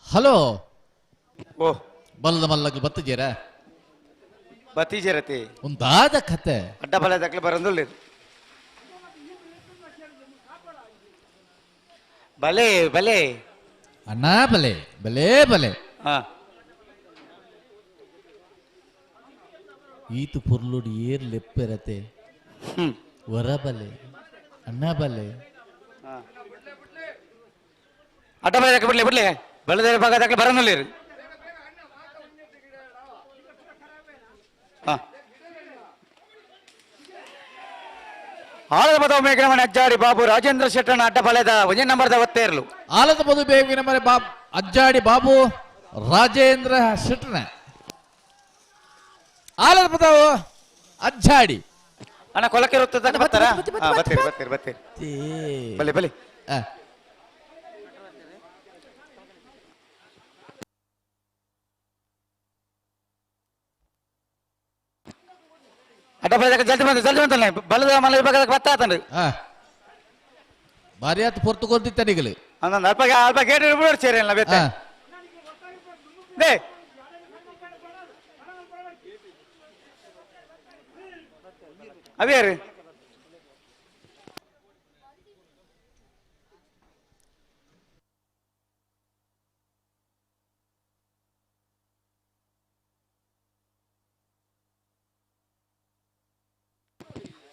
ಹಲೋ ಓ ಬಲ್ಲದ ಮಲ್ಲಗ್ಲು ಬತ್ತಜೇರ ಬತ್ತೀಜರತಿ ಒಂದಾದ ಕತೆ ಅಡ್ಡ ಬಲದಕ್ಲೆ ಬರಂದುಳ್ಳಿ ಬಲೆ ಬಲೆ ಅಣ್ಣ ಬಲೆ ಬಲೆ ಬಲೆ ಹಾ ಈತು ಪುರ್ಲುಡಿ ಏರ್ ಲೆಪ್ಪೆರತೆ ಹ್ಮ್ ವರ ಬಲೆ ಅಣ್ಣ ಬಲೆ ಅಡ್ಡ ಬಲದಕ್ಕೆ ಬಿಡ್ಲಿ ಬಿಡ್ಲಿ ಬಲದ ಭಾಗದಕ್ಕೆ ಬರಂದುಳ್ಳಿ ಹಾ ಆಳದ ಮದ ಮೇಘರಮಣ ಅಜ್ಜಾಡಿ ಬಾಬು ರಾಜೇಂದ್ರ ಶೆಟ್ಟನ ಅಡ್ಡ ಬಲದ ಒಂದೇ ನಂಬರ್ದ ಒತ್ತೇ ಇರಲು ಆಲದ ಮದು ಬೇವಿನ ಮನೆ ಅಜ್ಜಾಡಿ ಬಾಬು ರಾಜೇಂದ್ರ ಶೆಟ್ಟನೆ ಆಲದ ಪದವು ಅಜ್ಜಾಡಿ ಅಣ್ಣ ಕೊಲಕ್ಕೆ ಇರುತ್ತದೆ ಬರ್ತಾರ ಬರ್ತೀರಿ ಬರ್ತೀರಿ ಬರ್ತೀರಿ ಬಲೆ ಬಲೆ ಆ, ಅಡ್ಡ ಬಲದಕ್ಕೆ ಜಲ್ದಿ ಬಂತಾನೆ ಬಲದ ಮಲ ವಿಭಾಗದಕ್ಕೆ ಬರ್ತಾತಂಡ್ರಿ ಆ. ಬಾರಿ ಆತು ಪೊರ್ತು ಕೊರ್ದಿತ್ತನಿಗಲು ಅಂದಂದು ಅಲ್ಪ ಗೇಟ್ ಬಿಡೋರು ಸೇರಿ ಅಲ್ಲ ಬೇತೆ ದೇ ಅವೇ ರೀ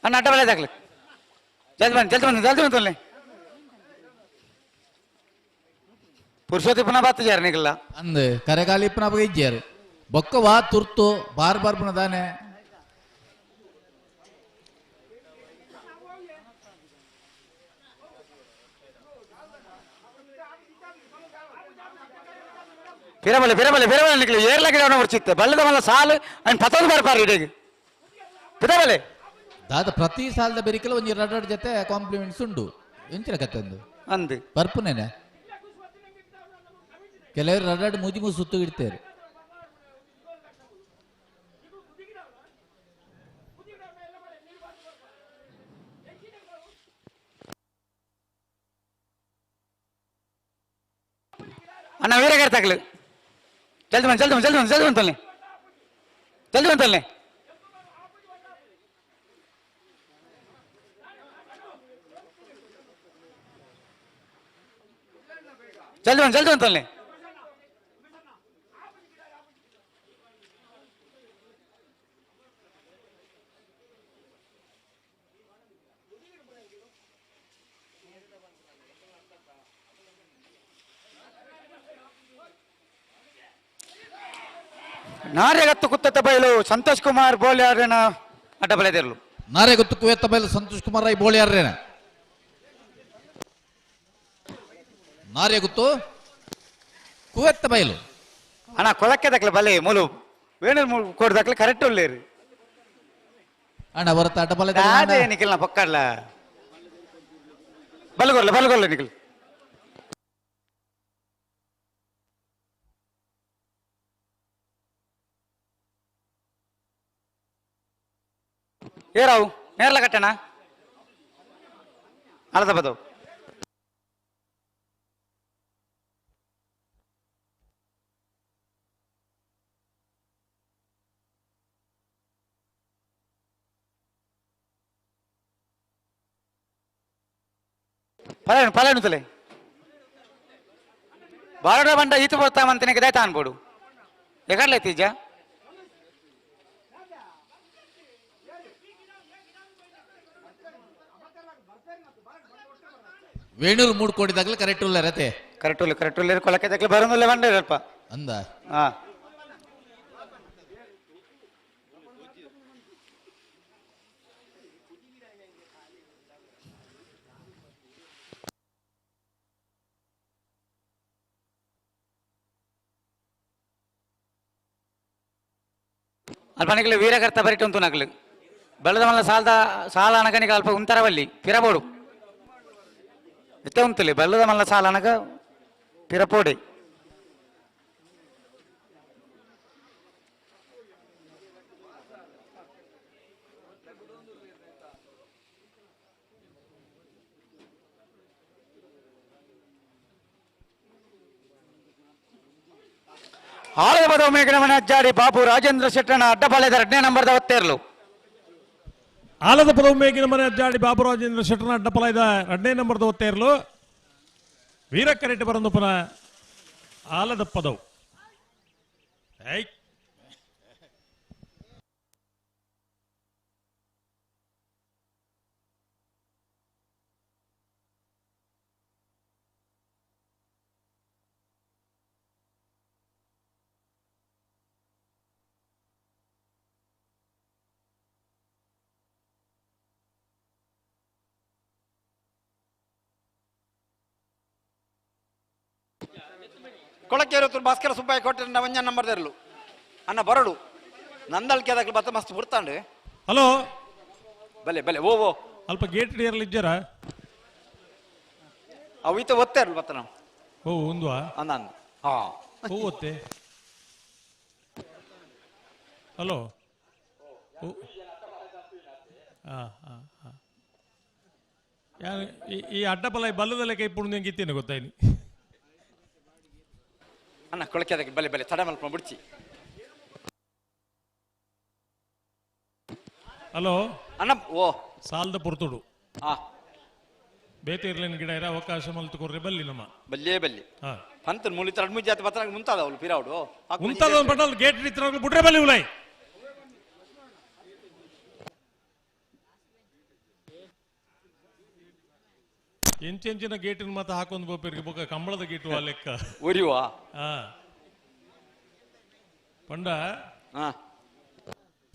ಅಣ್ಣ ಅಡ್ಡ ಬಲದಾಗ್ಲಿ ಜಲ್ದಿ ಬಂತಲ್ಲಿ ಪುರುಷೋತ್ತಿ ಪುನಃ ಬಾತ ಜಾರನಿಗಲ್ಲ ಅಂದ್ ಕರೆಗಾಲಿ ಇಪ್ಪನ ಇಜ್ಜಾರು ಬೊಕ್ಕ ವಾ ತುರ್ತು ಬಾರ್ ಬಾರ್ ಪುನದಾನೆ ಪಿರಬಲೆ ನಿಕ್ಲಿ ಏರ್ಲಕ್ಕೆ ಅವನ ಬರ್ಚಿತ್ತೆ ಬಲ್ಲದ ಮಲ್ಲ ಸಾಲು ಅಂಡ್ ಪತ್ತೊಂದು ಬರ್ಪಾರ ಇಡೆಗೆ ಪಿರಬಲೆ ದಾದ ಪ್ರತಿ ಸಾಲದ ಬೆರಿಕಲ ಒಂಜಿ ರಡ್ರಡ್ ಜೊತೆ ಕಾಂಪ್ಲಿಮೆಂಟ್ಸ್ ಉಂಡು ಎಂಚಿನ ಕತೆ ಒಂದು ಅಂದು ಬರ್ಪುನೇನೆ ಕೆಲವರು ರಡ್ರಡ್ ಮುಜಿ ಸುತ್ತು ಇಡ್ತಾರೆ ಅಣ್ಣ ವೀರಗಾರ ತಗಲು ಜಲ್ದಿ ಬಂತಲ್ಲಿ ಜಲ್ದಿ ಬಂತಲ್ಲಿ ನಾರ್ಯಗತ್ತು ಕುತ್ತತ್ತ ಬಯಲು ಸಂತೋಷ್ ಕುಮಾರ್ ಬೋಳ್ಯಾರನ ಅಡ್ಡಬಲೆದಿರಲು. ನಾರ್ಯಗುತ್ತು ಕುವೆತ್ತ ಬಯಲು ಸಂತೋಷ್ ಕುಮಾರ್ ರೈ ಬೋಳಿಯಾರ್ರೇನ. ನಾರ್ಯಗುತ್ತು ಕುವೆತ್ತ ಬಯಲು ಅಣ್ಣ ಕೊಳಕ್ಕೆ ದಕ್ಲೆ ಬಲೆ ಮೂಲು ವೇಣು ಕೋಡ್ ದಕ್ಲೆ ಕರೆಕ್ಟ್ ಉಳ್ಳೇರು ಅಣ್ಣ ಬರುತ್ತ ಅಡ್ಡಬಲೆ ಅದೇ ನಿಖಿಲ್ನ ಪಕ್ಕಡ್ಲ ಬಲಗೊಲ್ಲ ನಿಖಿಲ್. ಏರಾವು ನೇರ್ಲ ಕಟ್ಟಣ ಅಳದ ಬದವು ಫಲನುತಲೆ ಬಾರಡ ಬಂಡ ಈತು ಬರ್ತಾವಂತನೆ ಗದಾಯ್ತ ಅನ್ಬೋಡು ಎಗರ್ಲೆ ತೀಜ ವೇಣೂರು ಮೂಡ್ಕೊಂಡಿದ್ದಾಗಲೇ ಕರೆಕ್ಟ್ ಉಲ್ಲ ರತೆ ಕರೆಕ್ಟ್ ಉಲ್ಲ ಕೊಳಕ್ಕೆ ದಕ್ಲೆ ಬರೋದಿಲ್ಲ ಬಂಡ ಇರಲ್ಪ ಅಂದ ಹಾ ಅಲ್ಪನಿಗೆ ವೀರಕರ್ತ ಬರಿಟ್ಟು ಉಂಟು ನಗಲು ಬೆಳೆದ ಮಲ್ಲ ಸಾಲ ಅನಗನಿಗೆ ಅಲ್ಪ ಉಂತರವಲ್ಲಿ ಪಿರಬೋಡು ಎತ್ತೆ ಉಂತಲಿ ಬೆಲ್ಲದ ಮಲ್ಲ ಸಾಲ ಅನಗ ಪಿರಪೋಡೆ ಆಳದ ಬದ ಮೇಘನವನ ಅಜ್ಜಾಡಿ ಬಾಬು ರಾಜೇಂದ್ರ ಶೆಟ್ಟಣ ಅಡ್ಡಪಾಳ್ಯದ 2ನೇ ನಂಬರ್ದ ಒತ್ತೇರ್ಲು. ಆಲದ ಪದವು ಮೇಗಿನ ಮನೆ ಅಜ್ಜಾಡಿ ಬಾಬುರಾಜೇಂದ್ರ ಶೆಟ್ಟನ ಅಡ್ಡಪಲಾಯ್ದ 2ನೇ ನಂಬರ್ದ ಒತ್ತೇರ್ಲು ವೀರಕ್ಕರೆಟ್ಟು ಬರಂದು ಪುನಃ ಆಲದ ಪದವು ಕೊಳಕೇರು ಭಾಸ್ಕರ ಸುಬ್ಬಯ್ಯ ಕೊಟ್ಟರೆ ಒಂಜ ನಂಬರ್ ತೆರಲು ಅನ್ನ ಬರಡು ನಂದಲ್ಕೆ ಅದಕ್ಕೆ ಬತ್ತ ಮಸ್ತ್ ಬಿಡ್ತಾಂಡೆ. ಹಲೋ ಬಲೆ ಓ ಅಲ್ಪ ಗೇಟ್ ಹಿಡಿಯರ್ಲಿ ಇದ್ದಾರ ಅವು ಈತ ಒತ್ತೇ ಇರಲು ಬತ್ತ ನಾವು ಓ ಒಂದ್ವಾ ಅಂದ ಹಾ ಹೂ ಒತ್ತೆ ಹಲೋ ಈ ಅಡ್ಡಪಲ ಬಲ್ಲದಲ್ಲ ಕೈ ಪುಣ್ಯ ಗಿತ್ತೇನೆ ಗೊತ್ತಾಯ್ನಿ ಅಣ್ಣ ಕೊಳಕೆ ಅದಕ್ಕೆ ಬಲೆ ತಡ ಮಲ್ಪ ಬಿಡ್ಚಿ. ಹಲೋ ಅಣ್ಣ ಓ ಸಾಲದ ಪುರ್ತುಡು ಹಾ ಬೇತೆ ಇರ್ಲೇನು ಗಿಡ ಇರ ಅವಕಾಶ ಮಲ್ತು ಕೊರ್ರೆ ಬಲ್ಲಿ ನಮ್ಮ ಬಲ್ಲಿ ಪಂತ ಮೂಲಿತ 2-3 ಜಾತಿ ಬತ್ತ ಮುಂತಾದವಳು ಪಿರಾವಡು ಮುಂತಾದ ಪಟಲ್ ಗೇಟ್ ಹಿಡಿತ್ರ ಬಿಟ್ರೆ ಬಲ್ಲಿ ಉಳೈ ಎಂಚಿನ ಗೇಟಿನ ಮಾತ ಹಾಕೊಂಡ್ ಬೋಪೇರಿಗೆ ಬೊಕ್ಕ ಕಂಬಳದ ಗೇಟು ಆ ಲೆಕ್ಕ ಒರಿವಾ ಪಂಡ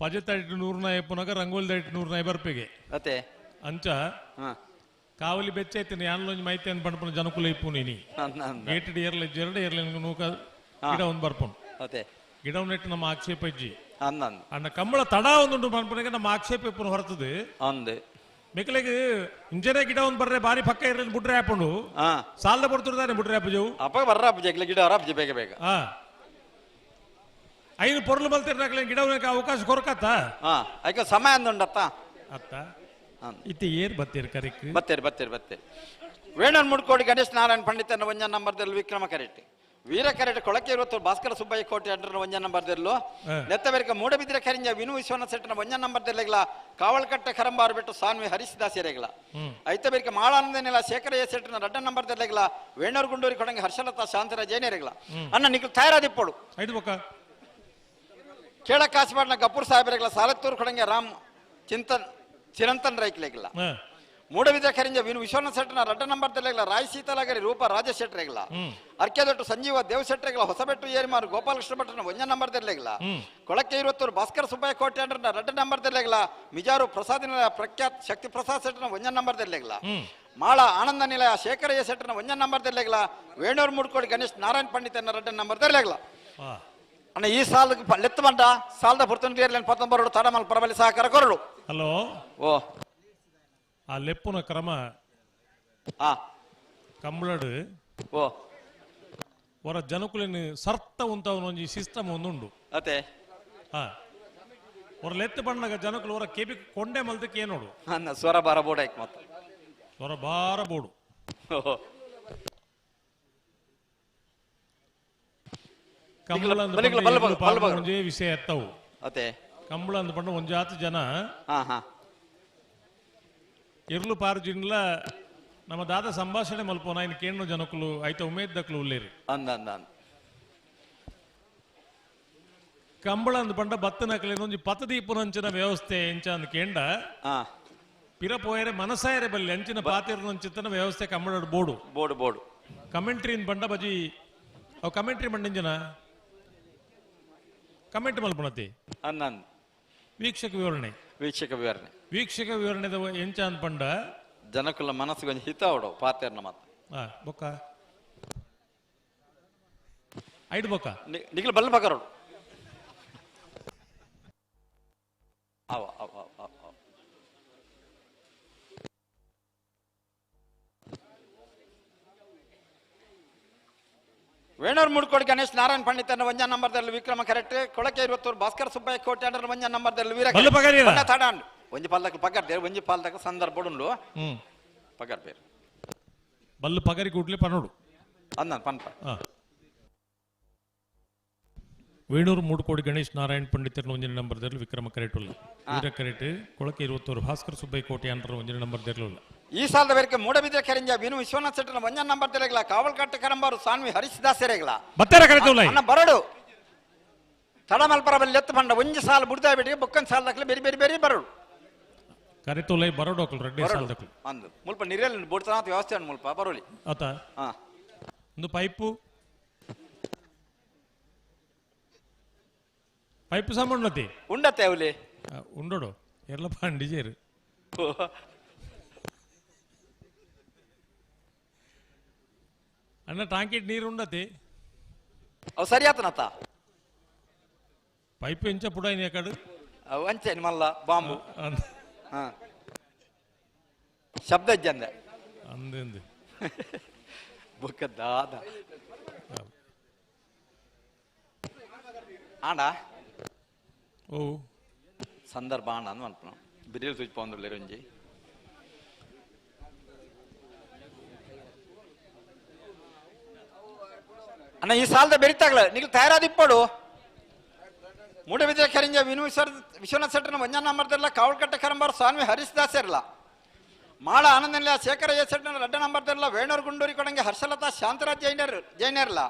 ಪಜೆತಾಯಿಟ್ಟು 100 ಎಪ್ಪುನಾಗ ರಂಗೋಲಿದಾಯಿಟ್ಟು 100 ಬರ್ಪೆಗೆ ಅತ್ತೆ ಅಂಚ ಕಾವಲಿ ಬೆಚ್ಚ ಐತೇನೆ ಯಾನ್ಲೊಂಜಿ ಮೈತೆ ಅನ್ ಪಂಡ್ಪನ ಜನಕುಲ ಇಪ್ಪು ನೀನಿ ಗೇಟ್ ಏರ್ಲೆ ಜರಡೆ ಏರ್ಲೆ ನೂಕ ಗಿಡ ಒಂದು ಬರ್ಪುಂಡು ಅತ್ತೆ ಗಿಡ ನೆಟ್ಟು ನಮ್ಮ ಆಕ್ಷೇಪ ಇಜ್ಜಿ ಅಣ್ಣ ಕಂಬಳ ತಡ ಒಂದುಂಟು ಪಂಡ್ಪನಿಗೆ ನಮ್ಮ ಆಕ್ಷೇಪ ಇಪ್ಪು ಹೊರತದೆ ಅಂದೆ ಮಿಕ್ಕಲಿಗೆ ಇಂಜನೆ ಗಿಡ ಒಂದು ಬರ್ರೆ ಬಾರಿ ಪಕ್ಕ ಇರಲಿ ಬುಡ್ರೆ ಹಾಕೊಂಡು ಸಾಲದ ಬರ್ತದಾನೆ ಬುಡ್ರೆ ಹಾಪಜವು ಅಪ್ಪ ಬರ್ರ ಅಪ್ಪಜಿ ಗಿಡ ಅವರ ಅಪ್ಪಜಿ ಬೇಗ ಐದು ಪೊರ್ಲು ಬಲ್ತಿರ್ನಾಗ್ಲಿ ಗಿಡ ಅವಕಾಶ ಕೊರಕತ್ತ ಆಯ್ಕೆ ಸಮಯ ಅಂದುಂಡತ್ತ ಅತ್ತ ಇತ್ತೆ ಏರ್ ಬತ್ತೀರ್ ಕರಿಕ್ ಬತ್ತೇರಿ ವೇಣನ್ ಮುಡ್ಕೋಡಿ ಗಣೇಶ್ ನಾರಾಯಣ್ ಪಂಡಿತನ ಒಂಜ ನಂಬರ್ದಲ್ಲಿ ವಿಕ್ರಮ ಕರೆಟ್ಟಿ ವೀರ ಕರೆಟ್ ಕೊಳಕೆ ಇರುವತ್ತು ಭಾಸ್ಕರ ಸುಬ್ಬಯ್ಯ ಕೋಟೆ ಅಂಡ್ರ ಒಂಜ ನಂಬರ್ದಲ್ಲೂ ನೆತ್ತಬೇರಿಕ ಮೂಡಬಿದ್ರೆ ಕರಿಂಜ ವಿನು ವಿಶ್ವನಾಥ್ ಸೆಟ್ಟನ ಒಂಜ ನಂಬರ್ದಲ್ಲಿಗಳ ಕಾವಲ್ಕಟ್ಟ ಕರಂಬಾರು ಬಿಟ್ಟು ಸಾನ್ವಿ ಹರಿಸಿದಾಸ್ ಎರೆಗಳ ಐತಬೇರಿಕ ಮಾಳಾನಂದನೆಲ್ಲ ಶೇಖರಯ್ಯ ಸೆಟ್ಟನ 2 ನಂಬರ್ದಲ್ಲಿಗಳ ವೇಣೂರು ಗುಂಡೂರಿ ಕೊಡಂಗೆ ಹರ್ಷಲತಾ ಶಾಂತರ ಜೈನೆರೆಗಳ ಅನ್ನ ನಿಖಿಲ್ ತಯಾರಾದಿಪ್ಪಳು ಕೇಳ ಕಾಸಿಪಾಡ್ನ ಗಪೂರ್ ಸಾಹೇಬರೆಗಳ ಸಾಲತ್ತೂರು ಕೊಡಂಗೆ ರಾಮ್ ಚಿರಂತನ್ ರೈಕ್ಲೆಗಿಲ್ಲ ಮೂಡಬಿದ ಕರಿಂಜ ವಿನು ವಿಶ್ವನಾಥ್ ಶೆಟ್ಟನ ರಡ್ಡ ನಂಬರ್ ದೆಲೆಗ್ಲ ರಾಯ್ ಸೀತಲಗರಿ ರೂಪ ರಾಜ ಶೆಟ್ರೆಗ್ಲ ಅರ್ಕೆದೊಟ್ಟು ಸಂಜೀವ ದೇವ್ ಶೆಟ್ರೆಗ್ಲ ಹೊಸಬೆಟ್ಟು ಏರಿಮಾರು ಗೋಪಾಲಕೃಷ್ಣ ಭಟ್ರನ ಒಂಜ ನಂಬರ್ ದೆಲೆಗ್ಲ ಕೊಳಕ್ಕೆ 20 ಭಾಸ್ಕರ ಸುಬ್ಬಯ್ಯ ಕೋಟೆ ಅಂಡ್ರನ ರಡ್ಡ ನಂಬರ್ ದೆಲೆಗ್ಲ ಮಿಜಾರು ಪ್ರಸಾದಿನ ಪ್ರಖ್ಯಾತ್ ಶಕ್ತಿ ಪ್ರಸಾದ್ ಶೆಟ್ಟನ ಒಂಜ ನಂಬರ್ ದೆಲೆಗ್ಲ ಮಾಳ ಆನಂದ ನಿಲಯ ಶೇಖರಯ್ಯ ಶೆಟ್ಟನ ಒಂಜ ನಂಬರ್ ದೆಲೆಗ್ಲ ವೇಣೂರು ಮೂಡ್ಕೋಡಿ ಗಣೇಶ್ ನಾರಾಯಣ್ ಪಂಡಿತನ ರಡ್ಡ ನಂಬರ್ ದೆಲೆಗ್ಲ ಅಣ್ಣ ಈ ಸಾಲ ಲೆತ್ತು ಬಂಡ ಸಾಲದ ಪುರ್ತನ್ ಪತ್ತೊಂಬರು ತಡಮಲ್ ಪರಬಲಿ ಸಹಕಾರ ಕೊರಡು ಹಲೋ ಓ ಆ ಲೆಪ್ಪುನ ಕ್ರಮ ಆ ಕಂಬಳಡು ಓ ಹೊರ ಜನಕುಲಿನ ಸರ್ತ ಒಂತವನೊಂಜಿ ಸಿಸ್ಟಮ್ ಒಂದುಂಡು ಅತೆ ಹಾ ಹೊರ ಲೆತ್ತು ಬಣ್ಣಗ ಜನಕುಲು ಹೊರ ಕೆಬಿ ಕೊಂಡೆ ಮಲ್ದಕ್ಕೆ ಏನೋಡು ಅನ್ನ ಸ್ವರ ಬಾರ ಬೋಡ ಐಕ್ ಮತ್ತ ಹೊರ ಬಾರ ಬೋಡು ಕಂಬಳ ಒಂಜೇ ವಿಷಯ ಎತ್ತವು ಅತೆ ಕಂಬಳ ಅಂದ್ ಪಂಡ ಒಂಜಾತು ಜನ ಹಾ ಹಾ ಇರ್ಲು ಪಾರ್ಜಿನ್ಲ ನಮ್ಮ ದಾದ ಸಂಭಾಷಣೆ ಮಲ್ಪೋನ ಇನ್ ಕೇಣು ಜನಕುಲು ಐತ ಉಮೇದ್ದಕ್ಲು ಉಳ್ಳೇರಿ ಅಂದ ಅಂದ ಅಂದ ಕಂಬಳ ಅಂದ್ ಪಂಡ ಬತ್ತನಕ್ಲೇನೊಂಜಿ ಪತದೀಪುನಂಚಿನ ವ್ಯವಸ್ಥೆ ಎಂಚ ಅಂದ್ ಕೇಂಡ ಹಾ ಪಿರ ಪೋಯರೆ ಮನಸಾಯರೆ ಬಲ್ಲಿ ಅಂಚಿನ ಪಾತಿರ್ನಂಚಿತ್ತನ ವ್ಯವಸ್ಥೆ ಕಂಬಳ ಬೋಡು ಬೋಡು ಬೋಡು ಕಮೆಂಟ್ರಿ ಪಂಡ ಬಜಿ ಅವು ಕಮೆಂಟ್ರಿ ಮಂಡಿಂಜನ ಕಮೆಂಟ್ ಮಲ್ಪಣತಿ ಅಂದ ಅಂದ ವೀಕ್ಷಕ ವಿವರಣೆ ವೀಕ್ಷಕ ವಿವರಣೆದ ಎಂಚ ಅಂದ್ ಪಂಡ ಜನಕುಲ ಮನಸ್ಸಿಗೆ ಒಂದು ಹಿತ ಅವಡು ಪಾತೆರ್ನ ಮಾತ ಬೊಕ್ಕ ಐಡ್ ಬೊಕ್ಕ ನಿಖಿಲ್ ಬಲ್ಲ ಬಕರೋಡು ಅವ ಅವ ಅವ ಅವ ವೇಣೂರು ಮೂಡ್ಕೋಡಿ ಗಣೇಶ್ ನಾರಾಯಣ್ ಪಂಡಿತನ ಒಂಜ ನಂಬರ್ದಲ್ಲಿ ವಿಕ್ರಮ ಕರೆಕ್ಟ್ ಕೊಳಕೆ 20 ಭಾಸ್ಕರ ಸುಬ್ಬಯ್ಯ ಕೋಟೆ ಅಂಡ್ರ ಒಂಜ ನಂಬರ್ದಲ್ಲಿ ವೀರ ತಡಾಂಡು ಒಂಜಿ ಪಾಲ್ದಕ್ಕೆ ಪಗರ್ದೇರು ಒಂಜಿ ಪಾಲ್ದಕ್ಕೆ ಸಂದರ್ಭ ಉಂಡು ಪಗರ್ ಬೇರು ಬಲ್ಲು ಪಗರಿ ಕೂಡ್ಲೆ ಪನೋಡು ಅಂದ ಪನ್ಪ ವೇಣೂರು ಮೂಡುಕೋಡಿ ಗಣೇಶ್ ನಾರಾಯಣ್ ಪಂಡಿತನ ಒಂಜಿನ ನಂಬರ್ದಲ್ಲಿ ವಿಕ್ರಮ ಕರೆಟುಲ್ಲ ವೀರ ಕರೆಟ್ ಕೊಳಕೆ 20 ಭಾಸ್ಕರ ಸುಬ್ಬಯ್ಯ ಕೋಟೆ ಅಂಡ್ರ ಒಂಜಿನ ನಂಬರ್ದಿರಲಿಲ್ಲ ಈ ಸಾಲದ ಬೇರೆ ಮೂಡಬಿದ್ರೆ ಕರಿಂಜ ವಿನು ವಿಶ್ವನಾಥ್ ಶೆಟ್ಟನ ಒಂಜ ನಂಬರ್ ತೆರೆಗ್ಲ ಕಾವಲ್ಕಟ್ಟೆ ಕರಂಬಾರು ಸಾನ್ವಿ ಹರಿಸಿದಾಸೆರೆಗ್ಲ ಬತ್ತರ ಕರೆತುಲ್ಲ ಅಣ್ಣ ಬರಡು ತಡಮಲ್ಪರ ಬಲ್ಲಿ ಎತ್ತು ಬಂಡ ಒಂಜಿ ಸಾಲ ಬುಡ್ದ ಬಿಡಿ ಬೊಕ್ಕನ್ ಸಾಲದಕ್ಲೆ ಬೇರೆ ಬೇರೆ ಬೇರೆ ಬರಡು ಕರೆತುಲ್ಲ ಬರಡೋಕಲ್ ರೆಡ್ಡಿ ಸಾಲದಕ್ಲು ಅಂದು ಮುಲ್ಪ ನಿರೇಲ್ ಬುಡ್ತಾನ ವ್ಯವಸ್ಥೆ ಅಣ್ಣ ಮುಲ್ಪ ಬರೋಲಿ ಆತ ಹಾ ಒಂದು ಪೈಪು ಪೈಪು ಸಾಮಾನ್ಯತಿ ಉಂಡತ್ತೆ ಅವಲಿ ಉಂಡೋಡು ಎಲ್ಲ ಪಾಂಡಿಜೇರು ಅಣ್ಣ ಟಾಂಕಿಟ್ ನೀರು ಉಂಡತಿ ಅವು ಸರಿ ಆತನತ್ತ ಪೈಪು ಎಂಚ ಪುಡಾಯಿನಿ ಯಾಕಡು ಅವು ಅಂಚೆ ಮಲ್ಲ ಬಾಂಬು ಹಾ ಶಬ್ದ ಇಜ್ಜಂದೆ ಅಂದೆ ಬೊಕ್ಕ ದಾದ ಆಂಡ ಓ ಸಂದರ್ಭ ಆಂಡ ಅಂದ್ ಮಲ್ಪನ ಬಿರಿಯಲ್ ಸುಜ್ ಪೊಂದುಳ್ಳೆ ರಂಜಿ ಅಣ್ಣ ಈ ಸಾಲದ ಬೆರಿತಾಗ್ಲ ನೀವು ತಯಾರಾದಿಪ್ಪಡು ಮೂಡಬಿದ್ರೆ ಕರಿಂಜ ವಿನು ವಿಶ್ವನಾಥ್ ಶೆಟ್ಟನ ಒಂಜ ನಂಬರ್ದಲ್ಲ ಕಾವಲ್ಕಟ್ಟೆ ಕರಂಬಾರು ಸ್ವಾಮಿ ಹರಿಸಿದಾಸೆರ್ಲ ಮಾಳ ಆನಂದಲ್ಲ ಶೇಖರಯ್ಯ ಶೆಟ್ಟನ ರಡ್ಡ ನಂಬರ್ದಲ್ಲ ವೇಣೂರು ಗುಂಡೂರಿ ಕೊಡಂಗೆ ಹರ್ಷಲತಾ ಶಾಂತರಾಜ್ ಜೈನರ್ಲ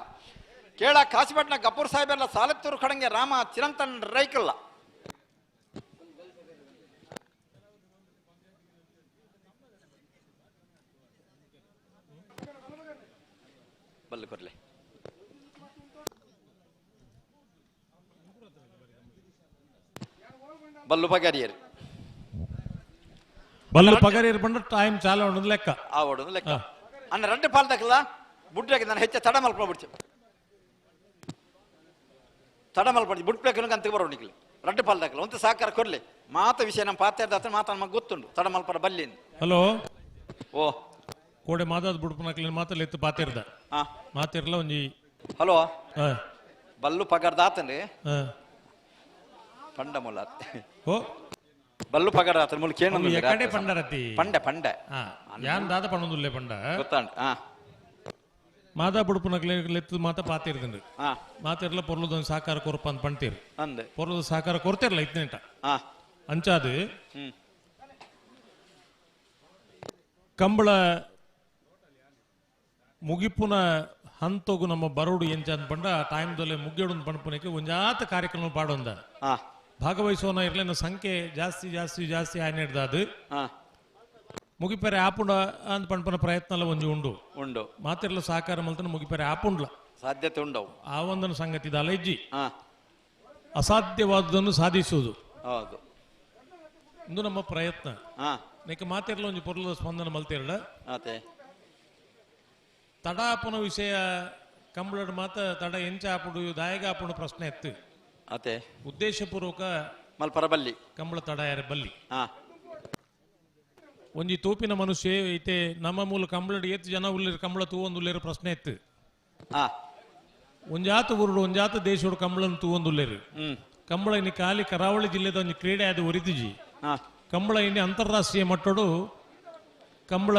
ಕೇಳ ಕಾಶಿಪಟ್ನ ಗಪೂರ್ ಸಾಹೇಬರ್ಲ ಸಾಲತ್ತೂರು ಕಡಂಗೆ ರಾಮ ಚಿರಂತನ್ ರೈಕಲ್ಲ ಬಲ್ಲು ಕೊರ್ಲೆ ಬಲ್ಲು ಪಗಾರಿಯರು ಬಲ್ಲು ಪಗಾರಿಯರು ಬಂದ ಟೈಮ್ ಚಾಲ ಹೊಡೋದು ಲೆಕ್ಕ ಆ ಹೊಡೋದು ಲೆಕ್ಕ ಅನ್ನ ರೆಡ್ಡು ಪಾಲ್ ತಕ್ಕಲ್ಲ ಬುಡ್ರಾಗಿ ನಾನು ಹೆಚ್ಚ ತಡ ಮಲ್ಪಡ್ಬಿಡ್ತು ತಡ ಮಲ್ಪಡ್ತು ಬುಡ್ಬೇಕನ್ನು ಅಂತ ಬರೋ ನಿಕ್ಲಿ ರೆಡ್ಡು ಪಾಲ್ ತಕ್ಕಲ್ಲ ಒಂದು ಸಹಕಾರ ಕೊರ್ಲಿ ಮಾತ ವಿಷಯ ನಮ್ಮ ಪಾತ್ರದ ಮಾತ ನಮಗೆ ಗೊತ್ತುಂಟು ತಡ ಮಲ್ಪಡ ಬಲ್ಲಿ ಹಲೋ ಓ ಕೋಡೆ ಮಾತಾದ್ ಬುಡ್ಪನಕ್ಲಿ ಮಾತಲ್ಲಿ ಎತ್ತು ಪಾತಿರ್ದ ಮಾತಿರ್ಲ ಒಂಜಿ ಹಲೋ ಬಲ್ಲು ಪಗಾರ್ದಾತನ್ರಿ ಪಂಡ ಮುಲ್ಲ ಓ ಬಲ್ಲು ಪಗಾರ ಆತನ ಮುಲ್ ಕೇಣ ಎಕಡೆ ಪಂಡರತಿ ಪಂಡೆ ಪಂಡೆ ಯಾನ್ ದಾದ ಪಣ್ಣದುಲ್ಲೆ ಪಂಡ ಗೊತ್ತಾಂಡ್ ಮಾತಾ ಬುಡುಪನಕ್ಲೆ ಲೆತ್ತು ಮಾತ ಪಾತಿರ್ದಂಡು ಮಾತಿರ್ಲ ಪೊರ್ಲದೊಂದು ಸಾಕಾರ ಕೊರಪ ಅಂತ ಪಣ್ತೀರ್ ಅಂದೆ ಪೊರ್ಲದ ಸಾಕಾರ ಕೊರ್ತಿರ್ಲ ಇತ್ನೆಂಟ ಅಂಚಾದು ಕಂಬಳ ಮುಗಿಪುನ ಹಂತೋಗು ನಮ್ಮ ಬರೋಡು ಎಂಚ ಅಂದ್ ಪಂಡ ಟೈಮ್ದಲ್ಲೇ ಮುಗ್ಗೇಡು ಪಣಪುನಕ್ಕೆ ಒಂಜಾತ ಕಾರ್ಯಕ್ರಮ ಪಾಡೊಂದ ಭಾಗವಹಿಸೋನ ಇರ್ಲೇನ ಸಂಖ್ಯೆ ಜಾಸ್ತಿ ಜಾಸ್ತಿ ಜಾಸ್ತಿ ಆಯ್ನಿಡ್ದಾದು ಮುಗಿಪೆರೆ ಆಪುಂಡ ಅಂತ ಪಂಪನ ಪ್ರಯತ್ನ ಒಂಜಿ ಉಂಡು ಉಂಡು ಮಾತೆರ್ಲ ಸಹಕಾರ ಮಲ್ತನ ಮುಗಿಪೆರೆ ಆಪುಂಡ್ಲ ಸಾಧ್ಯತೆ ಉಂಡವು ಆ ಒಂದನ್ನು ಸಂಗತಿ ಇದು ಅಲೆಜ್ಜಿ ಹಾ ಅಸಾಧ್ಯವಾದುದನ್ನು ಸಾಧಿಸುವುದು ಹೌದು ಇಂದು ನಮ್ಮ ಪ್ರಯತ್ನ ಹಾ ನೆಕ್ ಮಾತೆರ್ಲ ಒಂಜಿ ಪೊರ್ಲದ ಸ್ಪಂದನ ಮಲ್ತೆರ್ಲ ಅದೇ ತಡ ಆಪುನ ವಿಷಯ ಕಂಬಳಡ್ ಮಾತ ತಡ ಎಂಚ ಆಪುಡು ದಾಯಗ ಆಪುನ ಪ್ರಶ್ನೆ ಎತ್ತು ಅದೇ ಉದ್ದೇಶಪೂರ್ವಕ ಮಲ್ಪರ ಬಲ್ಲಿ ಕಂಬಳ ತಡ ಯಾರ ಬಲ್ಲಿ ಹಾ ಒಂಜಿ ತೂಪಿನ ಮನುಷ್ಯ ಐತೆ ನಮ್ಮ ಮೂಲ ಕಂಬಳಡ್ ಎತ್ತು ಜನ ಉಳ್ಳಿರ ಕಂಬಳ ತೂವೊಂದುಲ್ಲೇರ ಪ್ರಶ್ನೆ ಎತ್ತು ಹಾ ಒಂಜಾತ ಊರುಡು ಒಂಜಾತ ದೇಶೋಡು ಕಂಬಳನ್ನು ತೂವೊಂದುಲ್ಲೇರು ಕಂಬಳ ಇನ್ನು ಖಾಲಿ ಕರಾವಳಿ ಜಿಲ್ಲೆದ ಒಂದು ಕ್ರೀಡೆ ಅದು ಒರಿತಿಜಿ ಹಾ ಕಂಬಳ ಇನ್ನು ಅಂತಾರಾಷ್ಟ್ರೀಯ ಮಟ್ಟಡು ಕಂಬಳ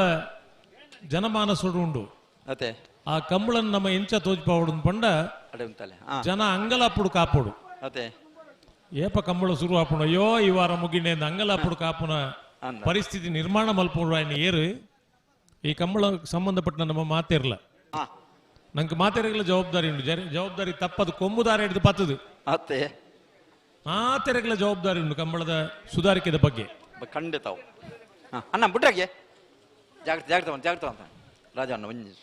ಜನಮಾನಸೋಡು ಉಂಡು ಅದೇ ಆ ಕಂಬಳನ್ನು ನಮ್ಮ ಎಂಚ ತೋಜ್ಪಾವಡು ಪಂಡ ಅಡೆ ಉಂಟಲೆ ಹಾ ಜನ ಅಂಗಲಾಪುಡು ಕಾಪೋಡು ಅದೇ ಏಪ ಕಂಬಳ ಶುರು ಆಪುಣ ಅಯ್ಯೋ ಈ ವಾರ ಮುಗಿಂಡೆ ಅಂಗಲಾಪುಡು ಕಾಪುನ ಅಂದ. ಪರಿಸ್ಥಿತಿ ನಿರ್ಮಾಣ ಮಲ್ಪೋಡು ఆయన ಏರು ಈ ಕಂಬಳ ಸಂಬಂಧಪಟ್ಟ ನಮ್ಮ ಮಾತೇರ್ಲ ಹಾ ನಂಗೆ ಮಾತೆರೆಗಳ ಜವಾಬ್ದಾರಿ ಉಂಟು ಜವಾಬ್ದಾರಿ ತಪ್ಪದು ಕೊಂಬುದಾರ ಹಿಡಿದು ಪತ್ತದು ಅದೇ ಮಾತೆರೆಗಳ ಜವಾಬ್ದಾರಿ ಉಂಟು ಕಂಬಳದ ಸುಧಾರಿಕೆದ ಬಗ್ಗೆ ಖಂಡಿತ ಅವು ಹಾ ಅಣ್ಣ ಬಿಟ್ರಾಗೆ ಜಾಗ್ರತೆ ಅಂತ ರಾಜ ಅಣ್ಣ ಒಂಜಿ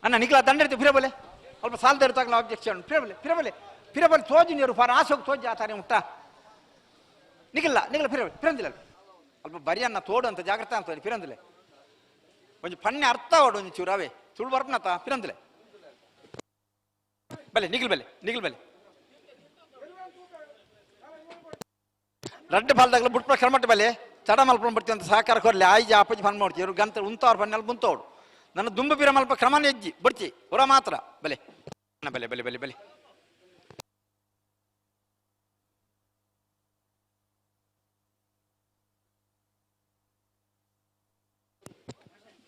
ಅಣ್ಣ ನಿಖಲ ದಂಡ ಇರ್ತೀವಿ ಫಿರಬಲೆ ಅಲ್ಪ ಸಾಲ್ದ ಇರ್ತಾಗಲ ಅಬ್ಜೆಕ್ಷನ್ ಫಿರಬಲೆ ತೋಜು ನೀರು ಫಾರ್ ಆಸೋಗಿ ತೋಜು ಆತಾನೆ ಉಂಟ ನಿಖಿಲ್ಲ ಫಿರಂದಿಲ್ಲ ಅಲ್ಪ ಬರಿ ಅನ್ನ ತೋಡು ಅಂತ ಜಾಗ್ರತೆ ಅಂತ ಫಿರಂದಿಲ್ಲ ಒಂಜಿ ಪಣ್ಣೆ ಅರ್ಥ ಓಡು ಒಂಜಿ ಚೂರು ಅವೇ ತುಳು ಬರ್ಪನತ್ತ ಫಿರಂದಿಲ್ಲ ಬಲೆ ನಿಖಿಲ್ ಬಲೆ ರಡ್ಡು ಬಾಲ್ದಾಗಲ ಬುಟ್ಪ ಕ್ರಮಟ್ಟ ಬಲೆ ತಡ ಮಲ್ಪಣ ಬರ್ತೀವಿ ಅಂತ ಸಹಕಾರ ಕೊರ್ಲಿ ಆಯ್ಜಿ ಆಪಜಿ ಫನ್ ಮಾಡ್ತೀವಿ ಇವ್ರು ಗಂತ ಉಂತವ್ರು ಬನ್ನೆಲ್ಲ ಮುಂತೋಡು ನನ್ನ ದುಂಬ ಬಿರ ಮಲ್ಪ ಕ್ರಮನ ಹೆಜ್ಜಿ ಬರ್ತಿ ಹೊರ ಮಾತ್ರ ಬಲೆ ಬಲೆ ಬಲೆ ಬಲೆ ಬಲೆ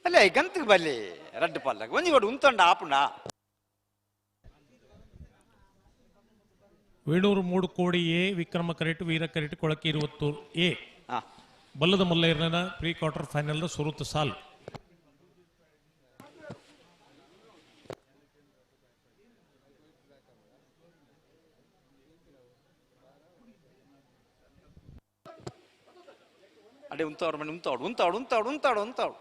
ಬಲೆ ಗಂತಕ್ಕೆ ಬಲ್ಲಿ ರಡ್ಡು ಪಾಲ್ದಾಗ ಒಂಜಿ ಕೊಡು ಉಂತೊಂಡ ಆಪುಂಡ ವೇಣೂರು 3 ಕೋಡಿ ಎ ವಿಕ್ರಮ ಕರೆಟ್ ವೀರ ಕರೆಟ್ ಕೊಳಕೆ 20 ಎ ಹಾ ಬಲ್ಲದ ಮಲ್ಲೈರ್ನ ಪ್ರೀ ಕ್ವಾರ್ಟರ್ ಫೈನಲ್ ಸುರುತ್ ಸಾಲ್ ಅಡೆ ಉಂತವ್ರು ಮನೆ ಉಂತಾಡು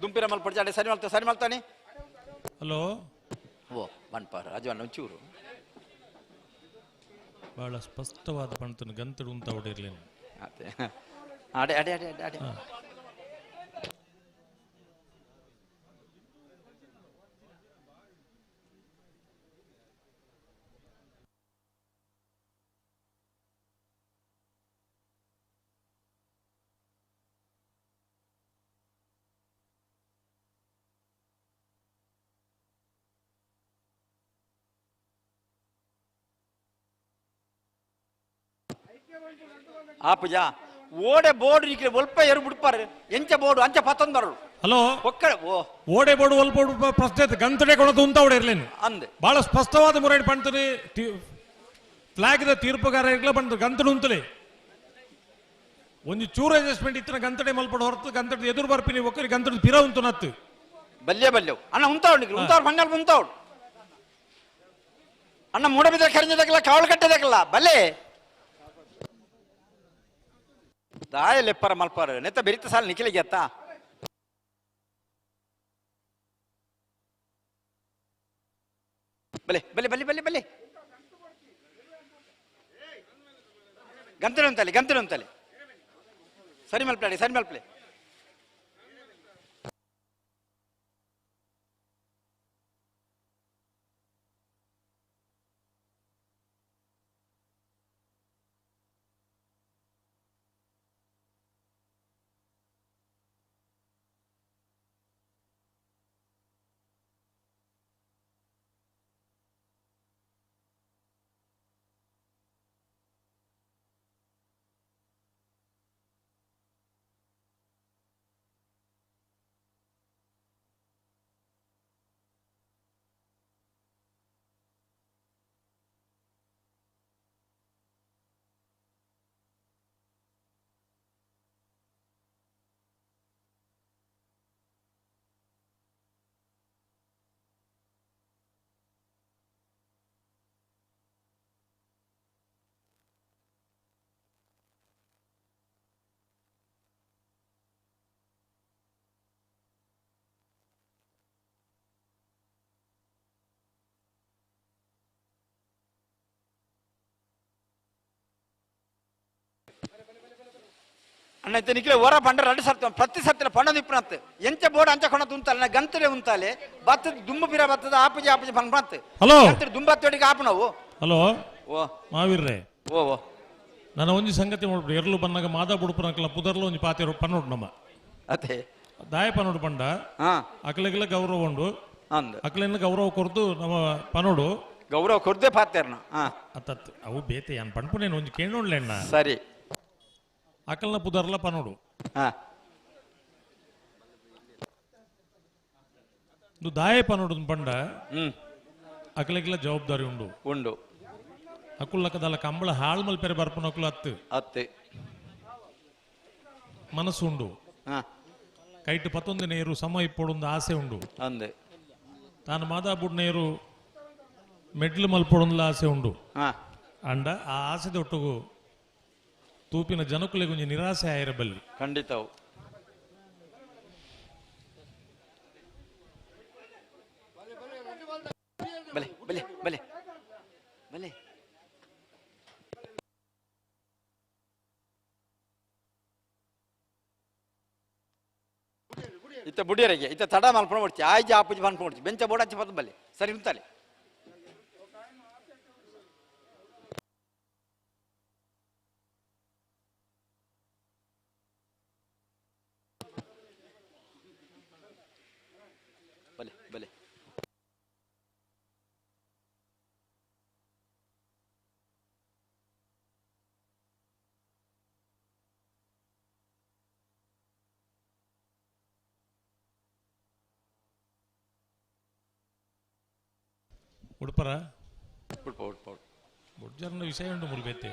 ದುಂಪಿರ ಮಲ್ಪಡ್ಜಿ ಅಡೆ ಸರಿ ಮಾಡ್ತಾನೆ ಹಲೋ ಓ ಬಣ್ಪಾರ ರಾಜವನ್ನ ಒಂಚೂರು ಬಹಳ ಸ್ಪಷ್ಟವಾದ ಪಂತನ ಗಂತಡು ಅಂತ ಹೊಡಿರ್ಲೇನು ಅದೇ ಅಡೆ ಅಡೆ ಅಡೆ ಅಡೆ ಅಡೆ ಆಪುಜಾ ಓಡೆ ಬೋರ್ಡ್ ನಿಕ್ಲೆ ಒಲ್ಪ ಎರು ಬಿಡ್ಪಾರು ಎಂಚ ಬೋರ್ಡು ಅಂಚ ಪತ್ತೊಂದರು ಹಲೋ ಒಕ್ಕಡೆ ಓ ಓಡೆ ಬೋಡು ಒಲ್ಪೋಡು ಪ್ರಶ್ನೆ ಗಂತಡೆ ಕೊಡೋದು ಅಂತ ಹೊಡಿರ್ಲೇನು ಅಂದೆ ಬಹಳ ಸ್ಪಷ್ಟವಾದ ಮುರಡಿ ಪಂತನೆ ಫ್ಲಾಗ್ದ ತೀರ್ಪುಗಾರ ಬಂದು ಗಂತಡು ಅಂತಲೇ ಒಂದು ಚೂರು ಅಡ್ಜಸ್ಟ್ಮೆಂಟ್ ಇತ್ತಿನ ಗಂತಡೆ ಮಲ್ಪಡ ಹೊರತು ಗಂತಡ ಎದುರು ಬರ್ಪಿನಿ ಒಕ್ಕರಿ ಗಂತಡ ಪಿರ ಉಂಟು ನತ್ತು ಬಲ್ಯವು ಅಣ್ಣ ಉಂತಾವ್ಡು ನಿಕ್ಲು ಉಂತಾವ್ರು ಮಣ್ಣಲ್ಲಿ ಉಂತಾವ್ಡು ಅಣ್ಣ ಮೂಡಬಿದ್ರೆ ಕರಿಂಜದಕ್ಕೆಲ್ಲ ಕಾವಲು ಕಟ್ಟದಕ್ಕೆಲ್ಲ ಬಲ್ಲೆ ದಾಯ ಲೆಪ್ಪರ ಮಲ್ಪಾರ ನೆತ್ತ ಬೆರಿತ ಸಾಲ ನಿಖಿಲಿಗೆ ಅತ್ತ ಬಲೆ ಬಲೆ ಬಲೆ ಬಲೆ ಬಲೆ ಗಂತಲು ಅಂತಲೆ ಸರಿ ಮಲ್ಪಲೆ ಅಣ್ಣ ಇತ್ತೆ ನಿಕ್ಲೆ ಓರ ಪಂಡ ರಡ್ಡು ಸರ್ತ ಪ್ರತಿ ಸರ್ತಿನ ಪಂಡ ನಿಪ್ಪನತ್ತು ಎಂಚ ಬೋರ್ಡ್ ಅಂಚ ಕೊಣದು ಉಂತಲ್ಲ ಗಂತಲೆ ಉಂತಾಲೆ ಬತ್ತದ ದುಂಬ ಬಿರ ಬತ್ತದ ಆಪಜಿ ಆಪಜಿ ಪಂಡ ಹಲೋ ದುಂಬತ್ತೊಡಿಗೆ ಆಪನವು ಹಲೋ ಓ ಮಾವೀರ್ರೆ ಓ ಓ ನನ್ನ ಒಂಜಿ ಸಂಗತಿ ನೋಡ್ಬಿಡು ಎರಲು ಬನ್ನಾಗ ಮಾದ ಬುಡುಪುನಕಲ ಪುದರ್ಲು ಒಂಜಿ ಪಾತೆ ಪನ್ನೋಡು ನಮ್ಮ ಅದೇ ದಾಯ ಪನ್ನೋಡು ಪಂಡ ಹಾ ಅಕ್ಲೆಗೆಲ್ಲ ಗೌರವ ಉಂಡು ಅಂದ್ ಅಕ್ಲೆಲ್ಲ ಗೌರವ ಕೊರ್ದು ನಮ್ಮ ಪನ್ನೋಡು ಗೌರವ ಕೊರ್ದೆ ಪಾತೇರ್ನ ಹಾ ಅತ್ತತ್ ಅವು ಬೇತೆ ಯಾನ್ ಪಣ್ಪುನೇನು ಒಂಜಿ ಕೇಳೋಣ್ಲೆಣ್ಣ ಸರಿ ಅಕಲ್ನ ಪುದರ್ಲ ಪನ್ನೋಡು ಹಾ ಇದು ದಾಯ ಪನ್ನೋಡು ಪಂಡ ಹ್ಮ್ ಅಕ್ಲೆಗೆಲ್ಲ ಜವಾಬ್ದಾರಿ ಉಂಡು ಉಂಡು ಅಕುಲ್ಲಕದಲ್ಲ ಕಂಬಳ ಹಾಳು ಮಲ್ಪೆರೆ ಬರ್ಪುನಕುಲು ಅತ್ತು ಅತ್ತೆ ಮನಸ್ಸು ಉಂಡು ಹಾ ಕೈಟ್ 11 ನೇರು ಸಮ ಇಪ್ಪೊಡು ಆಸೆ ಉಂಡು ಅಂದೆ ತಾನು ಮಾದಾ ಬುಡ್ ನೇರು ಮೆಡ್ಲು ಮಲ್ಪೊಡು ಆಸೆ ಉಂಡು ಹಾ ಅಂಡ ಆ ಆಸೆದ ಒಟ್ಟುಗು ತೂಪಿನ ಜನಕುಲೆಗೆ ಒಂಜಿ ನಿರಾಸೆ ಆಯಿರಬಲ್ಲಿ ಖಂಡಿತವು ಬಲೆ ಬಲೆ ಬಲೆ ಬಲೆ ಇತ್ತ ಬುಡಿಯರಿಗೆ ಇತ್ತ ತಡ ಮಲ್ಪಣ ಕೊಡ್ತಿ ಆಯ್ಜಿ ಆಪುಜಿ ಮಲ್ಪಣ ಕೊಡ್ತಿ ಬೆಂಚ ಬೋಡ ಹಚ್ಚಿ ಪದ ಬಲ್ಲಿ ಸರಿ ಉಂತಲೆ ಬಲೆ ಬಲೆ ಉಡುಪರ ಉಡ್ಪ ಉಡ್ಪ ಉಡ್ಪ ಬುಡ್ಜರ್ನ ವಿಷಯ ಉಂಟು ಮುಲ್ಬೇತೆ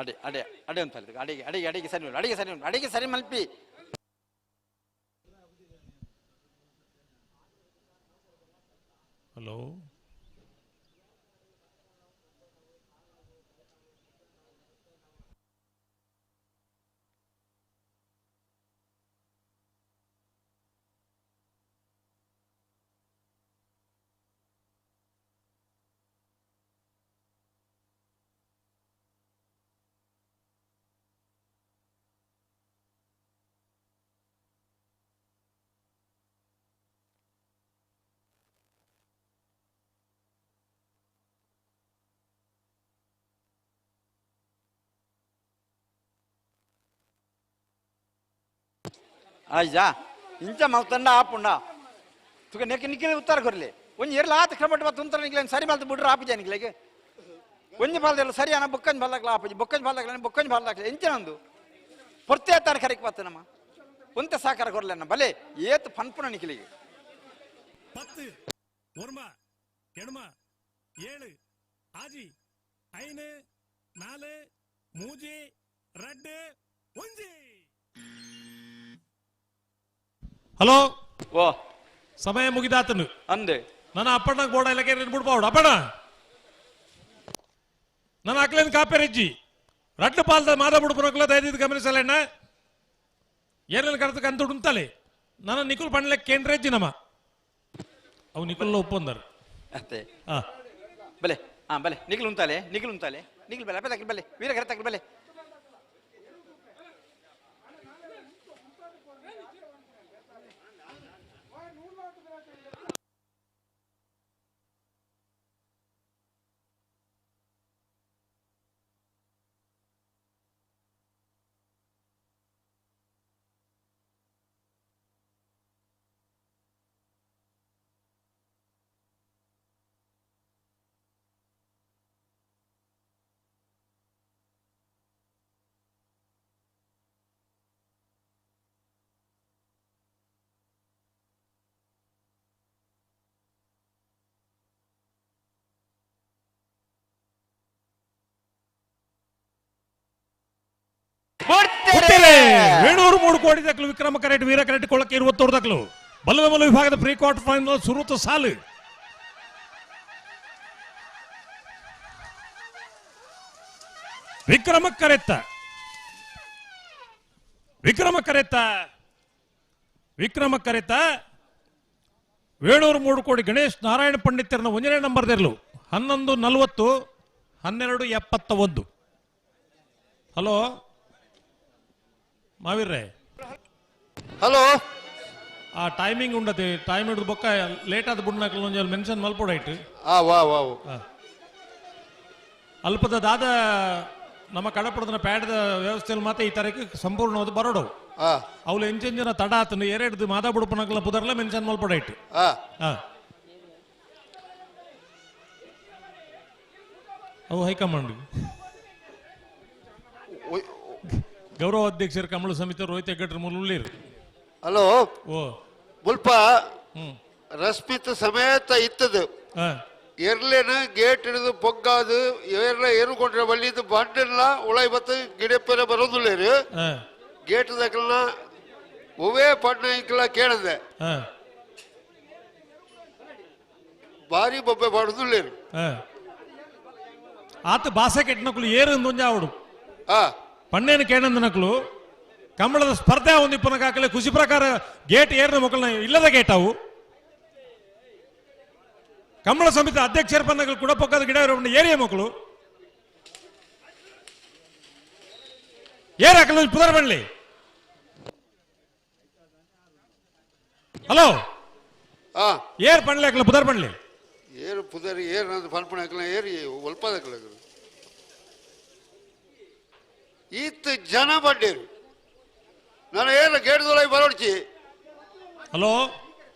ಅಡೆ ಅಡೆ ಅಡೆ ಅಂತ ಹೇಳಿದ್ರು ಅಡಿಗೆ ಅಡಿಗೆ ಅಡಿಗೆ ಸರಿ ಉಂಟು ಅಡಿಗೆ ಸರಿ ಉಂಟು ಅಡಿಗೆ ಸರಿ ಮಲ್ಪಿ ಹಲೋ ಆಯ್ಜಾ ಇಂಚ ಮಲ್ತಂಡ ಆಪುಂಡ ತುಕ ನೆಕ್ ನಿಕ್ಕಿನ ಉತ್ತರ ಕೊರ್ಲಿ ಒಂಜಿ ಎರ್ಲ ಆತ ಕ್ರಮಟ್ ಬತ್ತು ಉಂತರ ನಿಕ್ಲೆ ಸರಿ ಮಲ್ತು ಬಿಡ್ರ ಆಪುಜ ನಿಕ್ಲೆಗೆ ಒಂಜಿ ಬಾಲ್ದಲ್ಲ ಸರಿ ಅನ್ನ ಬೊಕ್ಕಂಜ್ ಬಾಲ್ದಾಗ್ಲ ಆಪುಜಿ ಬೊಕ್ಕಂಜ್ ಬಾಲ್ದಾಗ್ಲ ಬೊಕ್ಕಂಜ್ ಬಾಲ್ದಾಗ್ಲ ಎಂಚ ನಂದು ಪೊರ್ತೆ ತಾರ ಕರೆಕ್ ಬತ್ತ ನಮ್ಮ ಒಂತೆ ಸಾಕಾರ ಕೊರ್ಲೆನ್ನ ಬಲೆ ಏತ್ ಪನ್ಪುನ ನಿಕ್ಲಿಗೆ 10 ಒರ್ಮ ಎಡ್ಮ 7 ಆಜಿ 5 4 3 2 1 ಹಲೋ ಓ ಸಮಯ ಮುಗಿದಾತನು ಅಂದೆ ನನ್ನ ಅಪ್ಪಣ್ಣ ಬೋಡ ಎಲ್ಲ ಕೇರಿ ಬಿಡ್ಬಾವ್ಡು ಅಪ್ಪಣ್ಣ ನನ್ನ ಅಕ್ಲೇನ್ ಕಾಪೆರೆಜ್ಜಿ ರಡ್ಡು ಪಾಲ್ದ ಮಾದ ಬುಡ್ಪುನಕ್ಲ ದಯದಿದ್ದು ಗಮನಿಸಲೆಣ್ಣ ಏನೆಲ್ಲ ಕರೆದು ಕಂತು ಉಂತಲೆ ನನ್ನ ನಿಕುಲ್ ಪಣ್ಲೆ ಕೇಂದ್ರೆಜ್ಜಿ ನಮ್ಮ ಅವು ನಿಕುಲ್ ಒಪ್ಪೊಂದರ್ ಅತ್ತೆ ಆ ಬಲೆ ಹಾ ಬಲೆ ನಿಖಿಲ್ ಉಂತಾಲೆ ನಿಖಿಲ್ ಬಲೆ ಅಪ್ಪ ತಕ್ಲಿ ಬಲೆ ವೀರ ಕರೆ ತಕ್ಲಿ ಬಲೆ 703 ದಕ್ಕಲು ವಿಕ್ರಮ ಕರೆಟ್ ವೀರ ಕರೆಟ್ ಕೊಳಕ್ಕೆ 21 ದಕ್ಕಲು ಬಲ್ಲದ ಮೊದಲ ವಿಭಾಗದ ಪ್ರೀ ಕ್ವಾರ್ಟರ್ ಫೈನಲ್ ಸುರುತ ಸಾಲು ವಿಕ್ರಮ ಕರೆತ ವೇಣೂರು 3 ಗಣೇಶ್ ನಾರಾಯಣ ಪಂಡಿತರನ್ನ 1ನೇ ನಂಬರ್ ದೇರ್ಲು 11:40 12:71. ಹಲೋ ಮಾವೀರ್ರೆ, ಹಲೋ ಆ ಟೈಮಿಂಗ್ ಉಂಡತಿ ಟೈಮ್ ಹಿಡಿದು ಬೊಕ್ಕ ಲೇಟ್ ಆದ ಬುಡ್ನಾಕಲ್ ಒಂಜಿ ಮೆನ್ಷನ್ ಮಲ್ಪೋಡಾಯ್ತು ಅಲ್ಪದ ದಾದ ನಮ್ಮ ಕಡಪಡದ ಪ್ಯಾಡ್ದ ವ್ಯವಸ್ಥೆಯಲ್ಲಿ ಮಾತ್ರ ಈ ತರಕ್ಕೆ ಸಂಪೂರ್ಣವಾದ ಬರೋಡು ಅವ್ಲು ಎಂಚಿನ ತಡ ಆತನು ಎರಡು ಮಾದಾ ಬುಡುಪನಕಲ ಪುದರ್ಲ ಮೆನ್ಷನ್ ಮಲ್ಪೋಡಾಯ್ತು ಅವು ಹೈಕಮಾಂಡ್ ಗೌರವ ಅಧ್ಯಕ್ಷರು ಕಮಲ ಸಮಿತಿ ರೋಹಿತ್ ಹೆಗ್ಗಡ್ರ ಮುಲ್ಲೀರು. ಹಲೋ ಓ ಮುಲ್ಪ ರಶ್ಮಿತ್ ಸಮೇತ ಇತ್ತದು ಎರ್ಲೇನ ಗೇಟ್ ಹಿಡಿದು ಪೊಗ್ಗಾದು ಏರ್ಲ ಏರುಕೊಂಡ್ರೆ ಬಲ್ಲಿದ್ದು ಬಂಡೆಲ್ಲ ಉಳೈ ಬತ್ತು ಗಿಡಪ್ಪೆಲ್ಲ ಬರೋದಿಲ್ಲ ಗೇಟ್ ದಕ್ಕಲ್ನ ಒವೇ ಪಣ್ಣ ಇಂಕಲ ಕೇಳದೆ ಭಾರಿ ಬೊಬ್ಬೆ ಬಡದಿಲ್ಲ ಆತ ಭಾಷೆ ಕೆಟ್ಟನಕ್ಲು ಏರು ಆವಡು ಪಣ್ಣೇನು ಕೇಳಂದನಕ್ಲು ಕಂಬಳದ ಸ್ಪರ್ಧೆ ಒಂದಿಪ್ಪನ ಕಾಕಲೆ ಖುಷಿ ಪ್ರಕಾರ ಗೇಟ್ ಏರ್ನ ಮಕ್ಕಳನ್ನ ಇಲ್ಲದ ಗೇಟ್ ಅವು ಕಂಬಳ ಸಮಿತಿ ಅಧ್ಯಕ್ಷರ ಪನ್ನಗಳು ಕೂಡ ಪಕ್ಕದ ಗಿಡ ಏರಿಯ ಮಕ್ಕಳು ಏರ್ ಹಾಕಲು ಪುದರ್ ಬಣ್ಲಿ. ಹಲೋ ಏರ್ ಪಣ್ಲೆ ಹಾಕಲ ಪುದರ್ ಬಣ್ಲಿ ಏರು ಪುದರ್ ಏರ್ ಪನ್ಪಣ ಹಾಕಲ ಏರಿ ಒಲ್ಪದಕ್ಕಲ ಈತ್ ಜನ ಬಂಡೇರು ನಾನು ಏನ ಗೇಟ್ದೊಳಗೆ ಬರೋಡ್ಚಿ. ಹಲೋ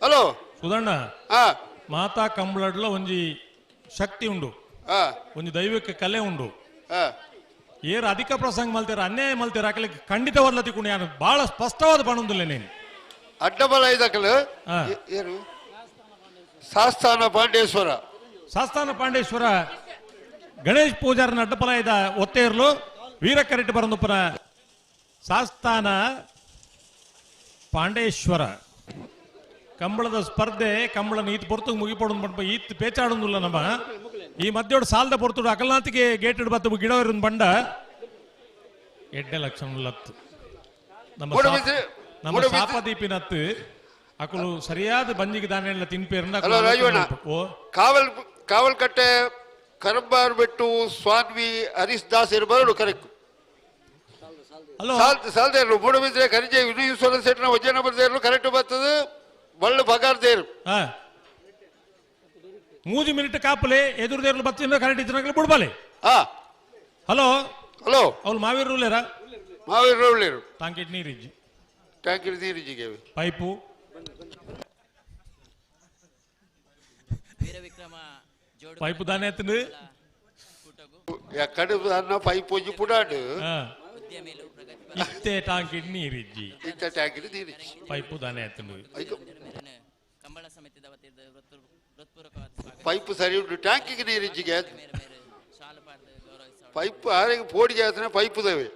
ಹಲೋ ಸುಧಣ್ಣ, ಮಾತಾ ಕಂಬಳಡ್ಲ ಒಂಜಿ ಶಕ್ತಿ ಉಂಡು, ಒಂಜಿ ದೈವಿಕ ಕಲೆ ಉಂಡು. ಏರು ಅಧಿಕ ಪ್ರಸಂಗ ಮಲ್ತೀರ ಅನ್ಯಾಯ ಮಲ್ತೀರ ಹಾಕಲಿ ಖಂಡಿತವಾದ ತಿಕೊಂಡು ನಾನು ಬಹಳ ಸ್ಪಷ್ಟವಾದ ಪಣೊಂದಿಲ್ಲ ನೀನು ಅಡ್ಡಬಲ ಐದಕ್ಕಲು ಏರು ಶಾಸ್ತಾನ ಪಾಂಡೇಶ್ವರ ಗಣೇಶ್ ಪೂಜಾರನ ಅಡ್ಡಬಲ ಇದ ಒತ್ತೆ ಇರ್ಲು ವೀರ ಕರೆಟ್ ಬರಂದುಪ್ಪನ ಶಾಸ್ತಾನ ಪಾಂಡೇಶ್ವರ ಕಂಬಳದ ಸ್ಪರ್ಧೆ ಕಂಬಳ ಈತ್ ಪೊರ್ತು ಮುಗಿಪೋಡು ಈತ್ ಪೇಚಾಡೋದಿಲ್ಲ ನಮ್ಮ ಈ ಮಧ್ಯೋಡು ಸಾಲದ ಪೊರ್ತುಡು ಅಕಲ್ನಾತಿಗೆ ಗೇಟ್ ಇಡ್ ಬತ್ತು ಗಿಡ ಇರೋದು ಬಂಡ 8 ಲಕ್ಷ ನಮ್ಮ ಸಾಪದೀಪಿನತ್ತು ಅಕಲು ಸರಿಯಾದ ಬಂಜಿಗೆ ದಾನೆಲ್ಲ ತಿನ್ಪೇರನ್ನ ಕಾವಲ್ ಕಟ್ಟೆ ಕರಂಬಾರ್ ಬೆಟ್ಟು ಸ್ವಾಮಿ ಹರೀಶ್ ದಾಸ್ ಇರಬಾರದು ಕರೆಕ್ಟ್ ಸಾಲ್ದೇರು ಮೂಡಬಿದ್ರೆ ಕರಿಜೆ ವಿನೂಶ್ವರ ಸೆಟ್ನ ವಜ್ರ ನಂಬರ್ ಕರೆಕ್ಟ್ ಬರ್ತದೆ ಬಳ್ಳು ಬಗಾರ್ದೇರು 3 ಮಿನಿಟ್ ಕಾಪಲೆ ಎದುರುದೇರ್ಲು ಬತ್ತಿಂದ ಕರೆಕ್ಟ್ ಇದ್ದಾಗ ಬಿಡ್ಬಾಲೆ. ಹಲೋ ಅವ್ರು ಮಾವೀರ್ ರೂಲೇರು ತಾಂಕಿಟ್ ನೀರಿಜ್ಜಿಗೆ ಪೈಪು ಪೈಪು ದಾನೆ ಎತ್ತನು ಕಡುಬು ಅನ್ನ ಪೈಪ್ ಒಂಜಿ ಪುಡಾಡು ಇತ್ತೆ ಟಾಂಕಿಟ್ ನೀರಿಜ್ಜಿ ಪೈಪು ದಾನೆ ಎತ್ತನು ಪೈಪ್ ಸರಿ ಉಂಟು ಟ್ಯಾಂಕಿಗೆ ನೀರಿಜ್ಜಿಗೆ ಪೈಪ್ ಆರೆಗೆ ಪೋಡಿಗೆ ಆತನ ಪೈಪ್ ದವೆ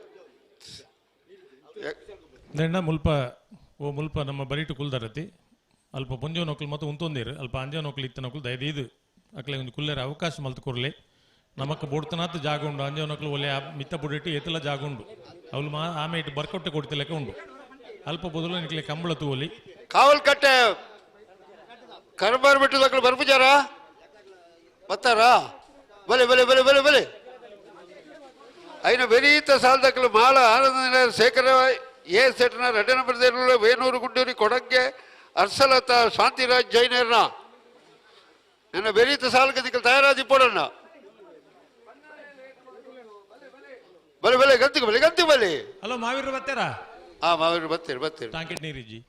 ಮುಲ್ಪ ನಮ್ಮ ಬರಿಟು ಕುಲ್ದರತಿ ಅಲ್ಪ ಪೊಂಜೋ ನೌಕಲು ಮತ್ತು ಉಂತೊಂದಿರು ಅಲ್ಪ ಅಂಜೋ ನೌಕಲು ಇತ್ತ ನೌಕಲು ದಯದು ಅಕ್ಲೆ ಒಂದು ಕುಲ್ಲೇರ ಅವಕಾಶ ಮಲ್ತು ಕೊರ್ಲೆ ನಮಕ್ ಬೋಡ್ತನಾತ್ ಜಾಗ ಉಂಡು ಅಂಜೋ ನೌಕಲು ಒಳ್ಳೆ ಮಿತ್ತ ಬುಡಿಟ್ಟು ಎತ್ತಲ ಜಾಗ ಉಂಡು ಅವಳು ಆಮೆ ಇಟ್ಟು ಬರ್ಕೊಟ್ಟೆ ಕೊಡ್ತಿಲ್ಲಕ್ಕೆ ಉಂಡು ಅಲ್ಪ ಬದಲು ನಿಕ್ಲೆ ಕಂಬಳ ತೂವಲಿ ಕಾವಲ್ ಕಟ್ಟೆ ಕರ್ಬಾರ್ ಬಿಟ್ಟು ದಕ್ಕಲು ಬರ್ಪುಜಾರ ಬತ್ತಾರಾ ಬಲೆ ಬಲೆ ಬಲೆ ಬಲೆ ಬಲೆ అయిన వెరీత సాల్దక్కలు మాల ఆనంద శేఖర ఏ సెట్న 2 ನಂಬರ್ ದೇರ್ಲು ವೇಣೂರು ಗುಂಡೂರಿ ಕೊಡಗ್ಗೆ ಅರ್ಸಲತ ಶಾಂತಿರಾಜ್ ಜೈನೇರ್ನ ನನ್ನ ಬೆರೀತ ಸಾಲ್ಗೆ ದಿಕ್ಕಲು ತಯಾರಾದಿ ಪೋಡಣ್ಣ ಬಲೆ ಬಲೆ ಗಂತಿ ಬಲೆ. ಹಲೋ ಮಾವೀರ್ ಬರ್ತಾರಾ? ಮಾವೀರ್ ಬತ್ತೀರಿ ಟಾಂಕಿಟ್ ನೀರಿಜ್ಜಿ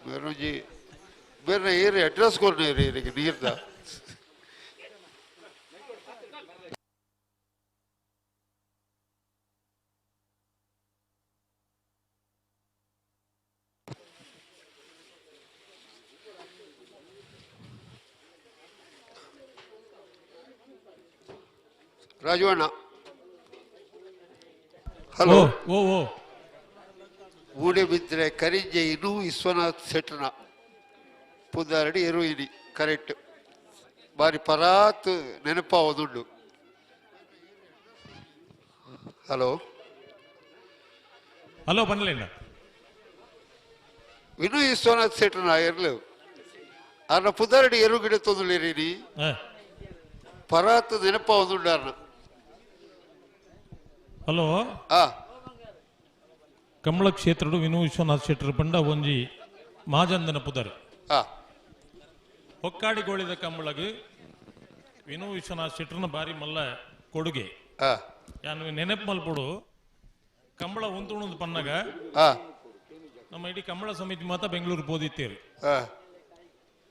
ಮೇರುಜಿ ಬೇರೆ ಏರಿ ಅಡ್ರೆಸ್ ಕೊಡ್ನೇರಿ ನೀರ್ದ ರಾಜವಣ್ಣ. ಹಲೋ ಮೂಡೆಬಿದ್ರೆ ಕರಿಂಜೆ ಇನ್ನು ವಿಶ್ವನಾಥ್ ಸೆಟ್ನ ಪುದಾರಡಿ ಎರುಯಿನಿ ಕರೆಕ್ಟ್ ಬಾರಿ ಪರಾತ್ ನೆನಪಾವದುಂಡು. ಹಲೋ ಹಲೋ ಬನ್ನಲೇನ ವಿನು ವಿಶ್ವನಾಥ್ ಸೆಟ್ನ ಇರ್ಲು ಅರ್ನ ಪುದಾರಡಿ ಎರು ಗಿಡ ತೊಂದುಳಿರಿ ಪರಾತ್ ನೆನಪಾವದುಂಡು ಅರ್ನ. ಹಲೋ ಆ ಕಂಬಳ ಕ್ಷೇತ್ರಡು ವಿನು ವಿಶ್ವನಾಥ್ ಶೆಟ್ಟರ್ ಪಂಡ ಒಂಜಿ ಮಾಜಂದನ ಪುದರ್ ಆ ಹೊಕ್ಕಾಡಿಗೋಳಿದ ಕಂಬಳಗ್ ವಿನು ವಿಶ್ವನಾಥ್ ಶೆಟ್ಟರ್ನ ಬಾರಿ ಮಲ್ಲ ಕೊಡುಗೆ ಆ ಯಾನು ನೆನಪು ಮಲ್ಪಡು ಕಂಬಳ ಉಂತುಣದು ಪನ್ನಗ ಆ ನಮ್ಮ ಇಡೀ ಕಂಬಳ ಸಮಿತಿ ಮಾತ್ರ ಬೆಂಗಳೂರು ಬೋದಿತ್ತೇರಿ ಆ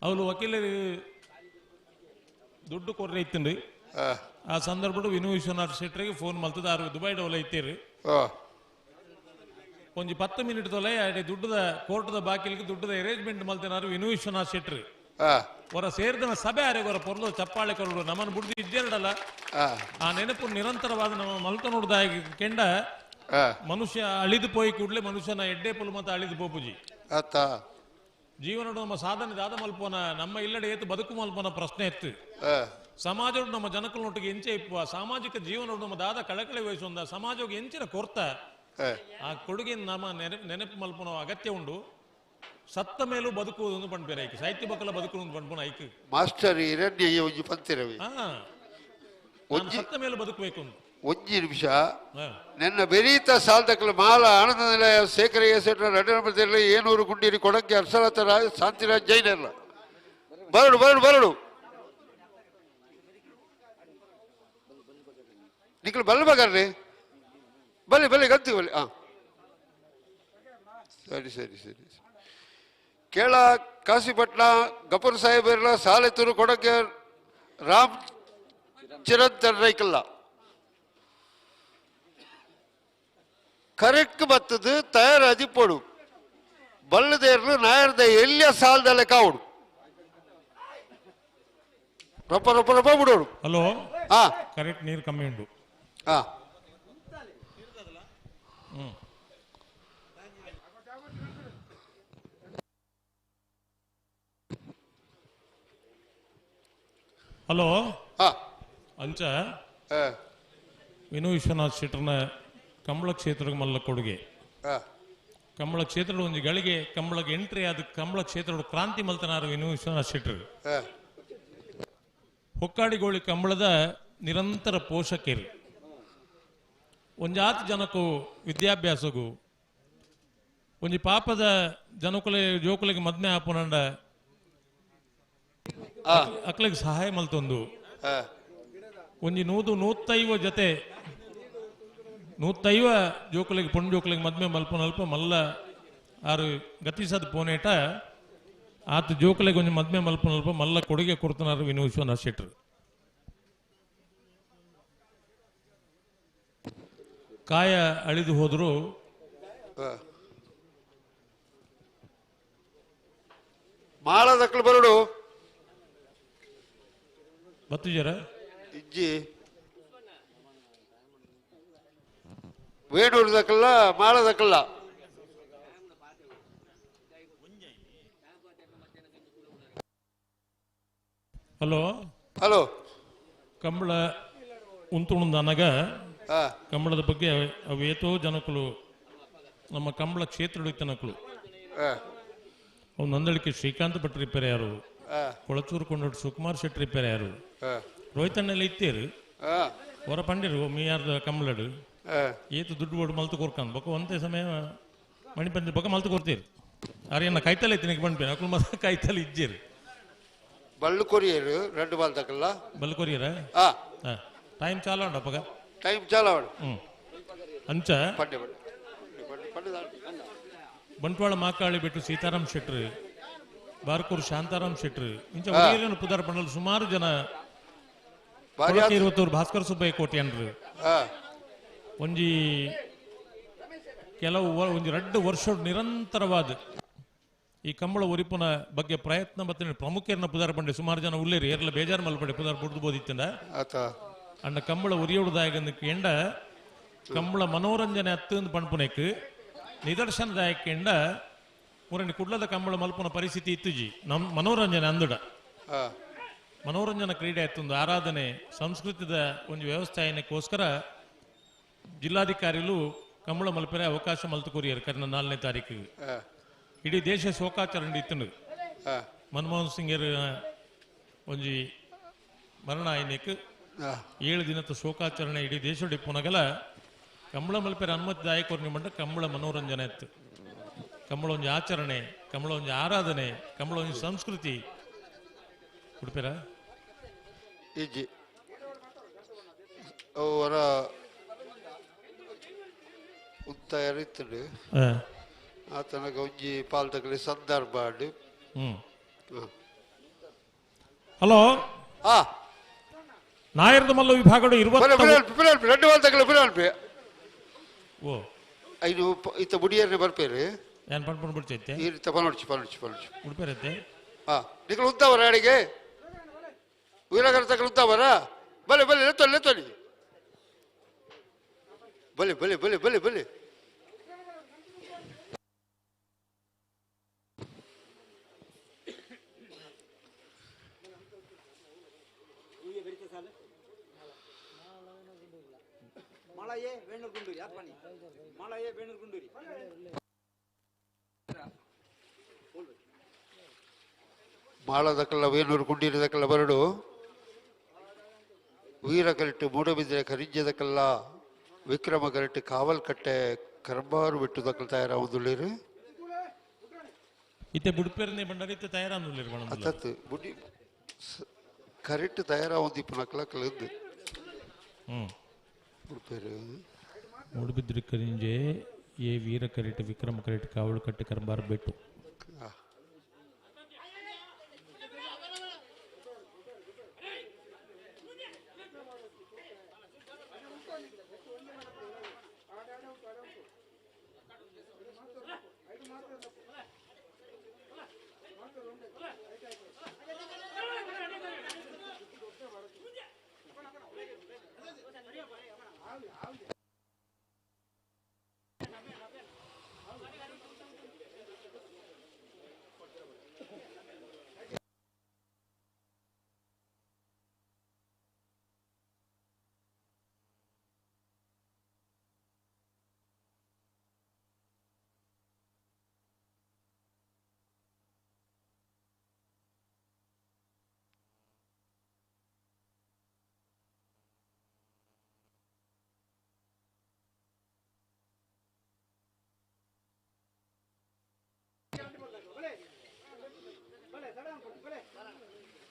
ಅವಳು ವಕೀಲರು ದುಡ್ಡು ಕೊರ್ರೆ ಇತ್ತಂಡು ಆ ಆ ಸಂದರ್ಭ ವಿನು ವಿಶ್ವನಾಥ್ ಶೆಟ್ಟರಿಗೆ ಫೋನ್ ಮಲ್ತದ ಆರು ದುಬೈ ಡೋಲ ಇತ್ತೇರಿ ಓ ಒಂಜಿ 10 ಮಿನಿಟ್ ತೊಲೆ ದುಡ್ಡದ ಕೋರ್ಟ್ದ ಬಾಕಿಲಿಗೆ ದುಡ್ಡದ ಅರೇಂಜ್ಮೆಂಟ್ ಮಲ್ತೇನಾರು ವಿನು ವಿಶ್ವನಾಥ್ ಶೆಟ್ಟರ್ ಆ ಅವರ ಸೇರಿದನ ಸಭೆ ಆರೆಗೋರ ಪೊರ್ಲು ಚಪ್ಪಾಳೆ ಕೊರಡು ನಮ್ಮನ್ನು ಬುಡ್ದು ಇದ್ದೇರಡಲ್ಲ ಆ ಆ ನೆನಪು ನಿರಂತರವಾದ ನಮ್ಮ ಮಲ್ತ ನೋಡ್ದ ಕೆಂಡ ಆ ಮನುಷ್ಯ ಅಳಿದು ಪೋಯಿ ಕೂಡಲೇ ಮನುಷ್ಯನ ಎಡ್ಡೆ ಪುಲ್ ಮತ್ತೆ ಅಳಿದು ಪೋಪುಜಿ ಆತ ಜೀವನ ನಮ್ಮ ಸಾಧನೆ ದಾದ ಮಲ್ಪೋನ ನಮ್ಮ ಇಲ್ಲಡೆ ಏತು ಬದುಕು ಮಲ್ಪನ ಪ್ರಶ್ನೆ ಎತ್ತು ಆ ಸಮಾಜ ನಮ್ಮ ಜನಕಲೊಟ್ಟಿಗೆ ಎಂಚೆ ಇಪ್ಪುವ ಸಾಮಾಜಿಕ ಜೀವನ ನಮ್ಮ ದಾದ ಕಳಕಳಿ ವಹಿಸುವಂದ ಸಮಾಜಕ್ಕೆ ಎಂಚಿನ ಕೊರ್ತ ಆ ಕೊಡುಗೆ ನಮ್ಮ ನೆನಪು ಮಲ್ಪನ ಅಗತ್ಯ ಉಂಡು. ಸತ್ತ ಮೇಲೂ ಬದುಕುವುದು ಪಂಡ್ಪೇರ ಐಕ್ ಸಾಹಿತ್ಯ ಬಕ್ಕಲ ಬದುಕುವುದು ಪಂಡ್ಪನ ಐಕ್ ಮಾಸ್ಟರ್ ಹಿರಣ್ಯ ಒಂಜಿ ಪಂತಿರವಿ ಸತ್ತ ಮೇಲೂ ಬದುಕಬೇಕು ಅಂತ ಒಂಜಿ ನಿಮಿಷ ನನ್ನ ಬೆರೀತ ಸಾಲ್ದಕ್ಕಲ ಮಾಲ ಆನಂದ ನಿಲಯ ಶೇಖರಯ್ಯ ಸೆಟ್ರ ರಡ್ಡನಪತಿಯಲ್ಲಿ ಏನೂರು ಗುಂಡೀರಿ ಕೊಡಕ್ಕೆ ಹರ್ಷಲತ ರಾಜ್ ಶಾಂತಿರಾಜ್ ಜೈನರ್ಲ ಬರಡು ಬರಡು ಬರಡು ನಿಖಲ್ ಬಲ್ಬಗಾರ್ರಿ ಬಲ್ಲಿ ಬಲ್ಲಿ ಗಂತಿ ಬಲ್ಲಿ ಹಾ ಸರಿ ಸರಿ ಸರಿ ಕೇಳ ಕಾಶಿಪಟ್ನ ಗಪೂರ್ ಸಾಹೇಬರ್ಲ ಸಾಲೆತೂರು ಕೊಡಕ್ಕೆ ರಾಮ್ ಚಿರಂತನ್ ರೈಕಲ್ಲ ಕರೆಕ್ಟ್ ಬತ್ತದು ತಯಾರಾದಿ ಪೋಡು ಬಲ್ಲದೇರ್ಲು ನಾಯರ್ದ ಎಲ್ಲಿಯ ಸಾಲದಲ್ಲೇ ಕಾವುಡು ರೊಪ್ಪ ರೊಪ್ಪ ರೊಪ್ಪ ಬಿಡೋಡು. ಹಲೋ ಹಾ ಕರೆಕ್ಟ್ ನೀರು ಕಮ್ಮಿ ಉಂಟು. ಹಾ ಹಲೋ ಹಾ ಅಂಚ ಹಾ ವಿನು ವಿಶ್ವನಾಥ್ ಶೆಟ್ಟರ್ನ ಕಂಬಳ ಕ್ಷೇತ್ರದ ಮಲ್ಲ ಕೊಡುಗೆ ಹಾ ಕಂಬಳ ಕ್ಷೇತ್ರದ ಒಂದು ಗಳಿಗೆ ಕಂಬಳಗೆ ಎಂಟ್ರಿ ಆದ ಕಂಬಳ ಕ್ಷೇತ್ರದ ಕ್ರಾಂತಿ ಮಲ್ತನಾರು ವಿನು ವಿಶ್ವನಾಥ್ ಶೆಟ್ಟರ್ ಹಾ ಹೊಕ್ಕಾಡಿಗೋಳಿ ಕಂಬಳದ ನಿರಂತರ ಪೋಷಕರು ಒಂಜಾತಿ ಜನಕ್ಕೂ ವಿದ್ಯಾಭ್ಯಾಸಗೂ ಒಂಜಿ ಪಾಪದ ಜನಕುಲೆ ಜೋಕುಲಿಗೆ ಮದ್ಮೆ ಆಪುನಂಡ ಅಕ್ಲಿಗೆ ಸಹಾಯ ಮಲ್ತೊಂದು ಹಾ ಒಂಜಿ 150 ಜೊತೆ 150 ಜೋಕುಲಿಗೆ ಪುಣ್ ಜೋಕುಲಿಗೆ ಮದ್ಮೆ ಮಲ್ಪನಲ್ಪ ಮಲ್ಲ ಆರು ಗತಿಸದ ಪೋನೇಟ ಆತ ಜೋಕುಲಿಗೆ ಒಂಜಿ ಮದ್ಮೆ ಮಲ್ಪನಲ್ಪ ಮಲ್ಲ ಕೊಡುಗೆ ಕೊಡ್ತನಾರು ವಿನು ವಿಶ್ವನಾಥ್ ಶೆಟ್ಟರ್. ಕಾಯ ಅಳಿದು ಹೋದ್ರು ಮಾಳದಕ್ಕಲು ಬರಡು ಬತ್ತಿಜರ ಇಜ್ಜಿ ವೇಣೂರ್ದಕ್ಕಲ್ಲ ಮಾಳದಕ್ಕಲ್ಲ ಹಲೋ ಹಲೋ ಕಂಬಳ ಉಂತುಣದ ಅನಗ ಹಾ ಕಂಬಳದ ಬಗ್ಗೆ ಅವೇತೋ ಜನಕಲು ನಮ್ಮ ಕಂಬಳ ಕ್ಷೇತ್ರ ಜನಕಲು ಹಾ ಅವು ನಂದಳಿಕೆ ಶ್ರೀಕಾಂತ್ ಭಟ್ ರಿಪೇರ್ ಯಾರು ಹಾ ಕೊಳಚೂರು ಕೊಂಡೋಡು ಸುಕುಮಾರ್ ಶೆಟ್ಟಿ ರಿಪೇರ್ ಯಾರು ಹಾ ರೋಹಿತಣ್ಣಲ್ಲಿ ಇತ್ತೇರು ಹಾ ಹೊರ ಪಂಡಿರು ಮೀಯಾರ್ದ ಕಂಬಳಡು ಹಾ ಏತು ದುಡ್ಡು ಕೊಡು ಮಲ್ತು ಕೊರ್ಕಂದ್ ಬೊಕ್ಕ ಒಂದೇ ಸಮಯ ಮಣಿಪಂಚ ಬೊಕ್ಕ ಮಲ್ತು ಕೊಡ್ತೀರಿ ಅರೇನ ಕೈತಲ್ಲ ಐತಿ ಬಂದ್ಪೇನೆ ಅಕ್ಕಳು ಮತ್ತೆ ಕೈತಲ್ಲಿ ಇಜ್ಜೇರಿ ಬಳ್ಳು ಕೊರಿಯರು రెండు ಬಾಲ್ದಕ್ಕಲ್ಲ ಬಲ್ ಕೊರಿಯರ ಹಾ ಟೈಮ್ ಚಾಲ ಉಂಡಪ್ಪಗ ಟೈಮ್ ಚಾಲವಾಡು ಅಂಚ ಪಂಡೆ ಪಂಡೆ ಪಂಡೆ ಬಂಟ್ವಾಳ ಮಾಕಾಳಿ ಬಿಟ್ಟು ಸೀತಾರಾಮ್ ಶೆಟ್ರು ಬಾರ್ಕೂರು ಶಾಂತಾರಾಮ್ ಶೆಟ್ರು ಇಂಚ ಹುಡುಗಿಯರನ್ನು ಪುದಾರ ಪಂಡಲ್ ಸುಮಾರು ಜನ ಇವತ್ತೂರು ಭಾಸ್ಕರ್ ಸುಬ್ಬಯ್ಯ ಕೋಟಿ ಅನ್ರು ಒಂಜಿ ಕೆಲವು ಒಂಜಿ 2 ವರ್ಷ ನಿರಂತರವಾದ ಈ ಕಂಬಳ ಉರಿಪುನ ಬಗ್ಗೆ ಪ್ರಯತ್ನ ಮತ್ತೆ ಪ್ರಮುಖರನ್ನ ಪುದಾರ ಪಂಡೆ ಸುಮಾರು ಜನ ಉಳ್ಳೇರಿ ಏರ್ಲ ಬೇಜಾರು ಮಲ್ಪಡೆ ಪುದಾರ ಪುಡ್ದು ಬೋದಿತ್ತಂಡ ಅಣ್ಣ ಕಂಬಳ ಉರಿಯೋಡ್ದಾಯಗಂದು ಎಂಡ ಕಂಬಳ ಮನೋರಂಜನೆ ಅತ್ತು ಪಣ್ಪುನೆಕ್ ನಿದರ್ಶನದಾಯಕೆಂಡ ಮುರಣಿ ಕುಡ್ಲದ ಕಂಬಳ ಮಲ್ಪನ ಪರಿಸ್ಥಿತಿ ಇತ್ತುಜಿ ನಮ್ ಮನೋರಂಜನೆ ಅಂದುಡ ಮನೋರಂಜನ ಕ್ರೀಡೆ ಆಯ್ತೊಂದು ಆರಾಧನೆ ಸಂಸ್ಕೃತಿದ ಒಂದು ವ್ಯವಸ್ಥೆಯನ್ನಕ್ಕೋಸ್ಕರ ಜಿಲ್ಲಾಧಿಕಾರಿಗಳು ಕಂಬಳ ಮಲ್ಪರೆ ಅವಕಾಶ ಮಲ್ತು ಕೊರಿಯರು ಕರ್ನ 4ನೇ ತಾರೀಕಿಗೆ ಇಡೀ ದೇಶ ಶೋಕಾಚರಣೆ ಇತ್ತು ಮನಮೋಹನ್ ಸಿಂಗರ್ ಒಂಜಿ ಮರಣ ಆಯ್ನಕ್ಕೆ 7 ದಿನದ ಶೋಕಾಚರಣೆ ಇಡೀ ದೇಶದ ಪುನಗಲ ಕಂಬಳ ಮಲ್ಪೆರ ಅನುಮತಿದಾಯಕ ಮಂಡ ಕಂಬಳ ಮನೋರಂಜನೆ ಇತ್ತು ಕಂಬಳ ಒಂಜಿ ಆಚರಣೆ ಕಂಬಳ ಒಂಜಿ ಆರಾಧನೆ ಕಂಬಳ ಒಂಜಿ ಸಂಸ್ಕೃತಿ ಉಡುಪೇರ ಇಜ್ಜಿ ಅವರ ತಯಾರಿತ್ತು ಆತನಗ ಒಂಜಿ ಪಾಲ್ತಗಲಿ ಸಂದರ್ಭ ಹಲೋ ನಾಯರ್ದ ಮಲ್ಲ ವಿಭಾಗಡು రెండు పాల్తగలు పిల్లల్పి ಓ ಐದು ಇತ್ತ ಬುಡಿಯರ್ನೆ ಬರ್ಪೇರು ಏನ್ ಪಣ್ಪಣ್ ಬಿಡ್ತೈತೆ ಈ ರೀತಿ ಪನೋಡ್ಚಿ ಉಡುಪೇರತ್ತೆ ನಿಖಲು ಉಂತಾವರ ಅಡಿಗೆ ವೀರಗರ ತಗಲು ಉಂತಾವರ ಬಲೆ ಬಲೆ ಲೆತ್ತೊಲಿ ಬಲೆ ಬಲೆ ಬಲೆ ಬಲೆ ಬಲೆ ಮಾಳದಕ್ಕಲ್ಲ ವೇಣೂರು ಕುಂಡೀರದಕ್ಕಲ್ಲ ಬರಡು ವೀರ ಕರೆಟ್ಟು ಮೂಡಬಿದ್ರೆ ಖರೀಜದಕ್ಕಲ್ಲ ವಿಕ್ರಮ ಕರೆಟ್ಟು ಕಾವಲ್ ಕಟ್ಟೆ ಕರಂಬಾರು ಬಿಟ್ಟುದಕ್ಕಲ್ಲ ತಯಾರಾವುದುಳ್ಳೇರು ಇತ್ತೆ ಬುಡ್ಪೇರ್ನೆ ಬಂಡರಿತ್ತೆ ತಯಾರಾವುದುಳ್ಳೇರು ಅತ್ತತ್ತು ಬುಡಿ ಕರೆಟ್ಟು ತಯಾರಾವುದಿಪ್ಪನಕ್ಕಲ್ಲ ಕಲದ್ದು ಬುಡ್ಪೇರು ಮೂಡುಬಿದ್ರೆ ಕರಿಂಜೆ ಏ ವೀರ ಕರೆಟ್ಟು ವಿಕ್ರಮ ಕರೆಟ್ಟು ಕಾವಲು ಕಟ್ಟೆ ಕರಂಬಾರು ಬಿಟ್ಟು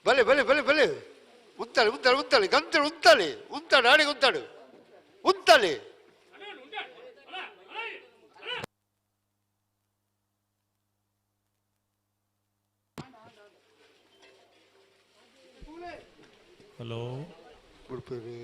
ಬಲೆ ಬಲೆ ಬಲೆ ಬಲೆ ಉಂತಾಳೆ ಉಂತಾಳೆ ಉಂತಾಳೆ ಗಂತಳು ಉಂತಾಳೆ ಉಂತಾಡು ಆಡಿಗೆ ಉಂತಾಡು ಉಂತಾಳೆ ಹಲೋ ಉಡುಪೇರು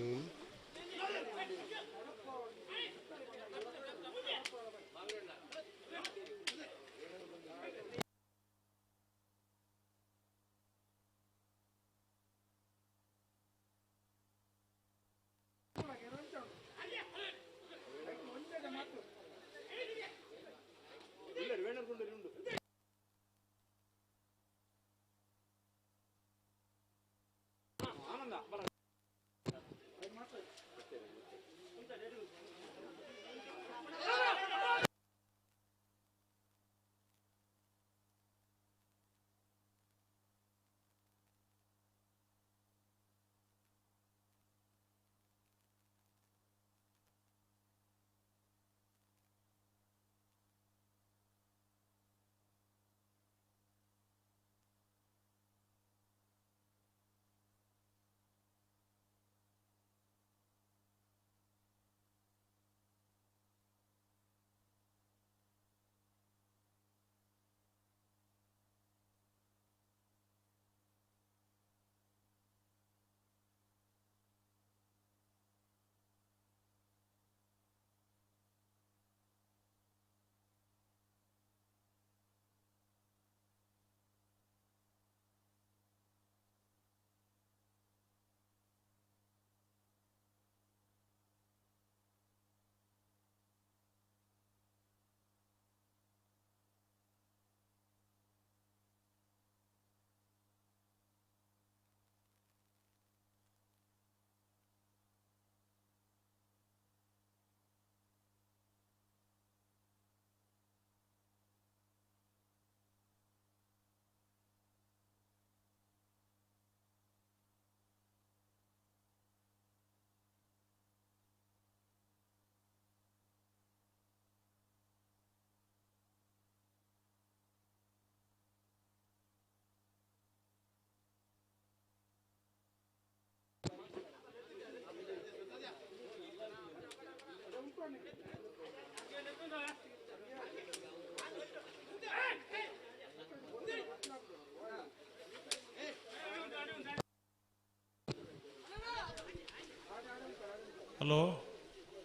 ಹಲೋ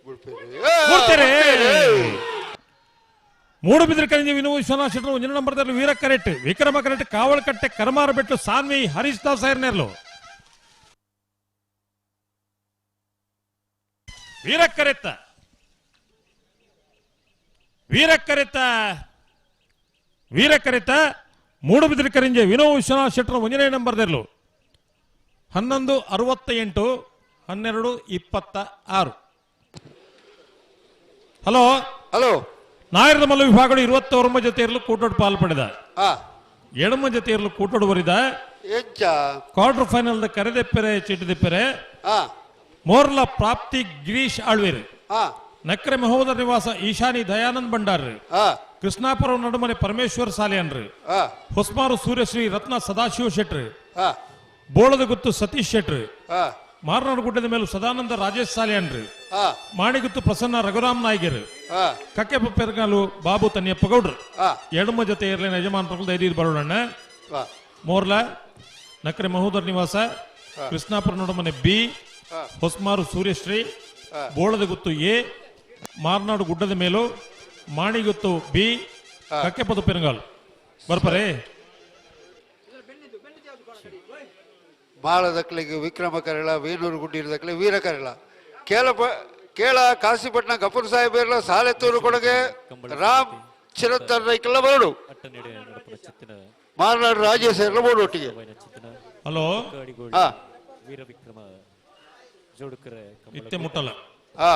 ಮೂಡ್ಪೇರೆ ಮೂಡುಬಿದ್ರೆ ಕರಿಂಜ ವಿನೋ ವಿಶ್ವನಾಥ್ ಶೆಟ್ಟರು 1 ನಂಬರ್ದಲ್ಲಿ ವೀರ ಕರೆಟ್ ವಿಕ್ರಮ ಕರೆಟ್ ಕಾವಳಕಟ್ಟೆ ಕರ್ಮಾರಬೆಟ್ಟು ಸಾನ್ವಿ ಹರೀಶ್ ದಾಸ್ ಐರ್ನೇರ್ಲು ವೀರಕರೆತ ಮೂಡುಬಿದ್ರೆ ಕರಿಂಜೆ ವಿನೋ ವಿಶ್ವನಾಥ್ ಶೆಟ್ಟರು 1 ನಂಬರ್ದರ್ಲು 11:68 12:26. ಹಲೋ ಹಲೋ ನಾಯರದ ಮಲ್ಲ ವಿಭಾಗಗಳು 29 ಜೊತೆಯರಲು ಕೂಟೋಡು ಪಾಲ್ಪಡಿದ ಆ ಎಡಮ ಜೊತೆಯರಲು ಕೂಟೋಡು ಬರಿದ ಎಂಚ ಕ್ವಾರ್ಟರ್ ಫೈನಲ್ ಕರೆದೆಪ್ಪೆರೆ ಚಿಟ್ಟದೆಪ್ಪೆರೆ ಆ ಮೋರ್ಲ ಪ್ರಾಪ್ತಿ ಗಿರೀಶ್ ಆಳ್ವೇರು ಆ ನಕ್ರೆ ಮಹೋದರ ನಿವಾಸ ಈಶಾನಿ ದಯಾನಂದ್ ಭಂಡಾರ್ರಿ ಆ ಕೃಷ್ಣಾಪುರ ನಡುಮನೆ ಪರಮೇಶ್ವರ್ ಸಾಲಿಯನ್ರಿ ಆ ಹೊಸ್ಮಾರು ಸೂರ್ಯಶ್ರೀ ರತ್ನ ಸದಾಶಿವ ಶೆಟ್ರಿ ಆ ಬೋಳದ ಗುತ್ತು ಸತೀಶ್ ಶೆಟ್ರಿ ಆ ಮಾರ್ನಾಡು ಗುಡ್ಡದ ಮೇಲೂ ಸದಾನಂದ ರಾಜೇಶ್ ಸಾಲಿಯನ್ರಿ ಆ ಮಾಣಿಗುತ್ತು ಪ್ರಸನ್ನ ರಘುರಾಮ್ ನಾಯ್ಗರ್ ಆ ಕಕ್ಕೆ ಪೆರ್ಗಾಲು ಬಾಬು ತನ್ಯಪ್ಪ ಗೌಡ್ರು ಆ ಎಡಮ ಜೊತೆ ಇರಲಿನ ಯಜಮಾನ್ ಪ್ರಕೃತ ಐದು ಬರೋಣ ಆ ಮೋರ್ಲ ನಕ್ರೆ ಮಹೋದರ್ ನಿವಾಸ ಕೃಷ್ಣಾಪುರ ನಡುಮನೆ ಬಿ ಹೊಸ್ಮಾರು ಸೂರ್ಯಶ್ರೀ ಬೋಳದ ಗುತ್ತು ಎ ಮಾರ್ನಾಡು ಗುಡ್ಡದ ಮೇಲೂ ಮಾಣಿಗುತ್ತು ಬಿ ಕಕ್ಕೆಪದು ಪೆರುಗಾಲ್ ಬರ್ಪರೇ ಮಾಳದಕ್ಕಲಿಗೆ ವಿಕ್ರಮ ಕರೆಳ ವೇಣೂರು ಗುಡ್ಡಿರದಕ್ಕಲೆ ವೀರ ಕರೆಳ ಕೇಳ ಕಾಸಿಪಟ್ನ ಗಫೂರ್ ಸಾಹೇಬ್ ಸಾಲೆತ್ತೂರು ಕೊಡಗೆ ರಾಮ್ ಚಿರಂತರ್ ರೈಕಲ್ಲ ಬರೋಡು ಮಾರ್ನಾಡು ರಾಜೇಶ್ ಎಲ್ಲ ಬೋರ್ಡು ಒಟ್ಟಿಗೆ ಹಲೋ ಆ ಇತ್ತೆ ಮುಟ್ಟಲ್ಲ ಆ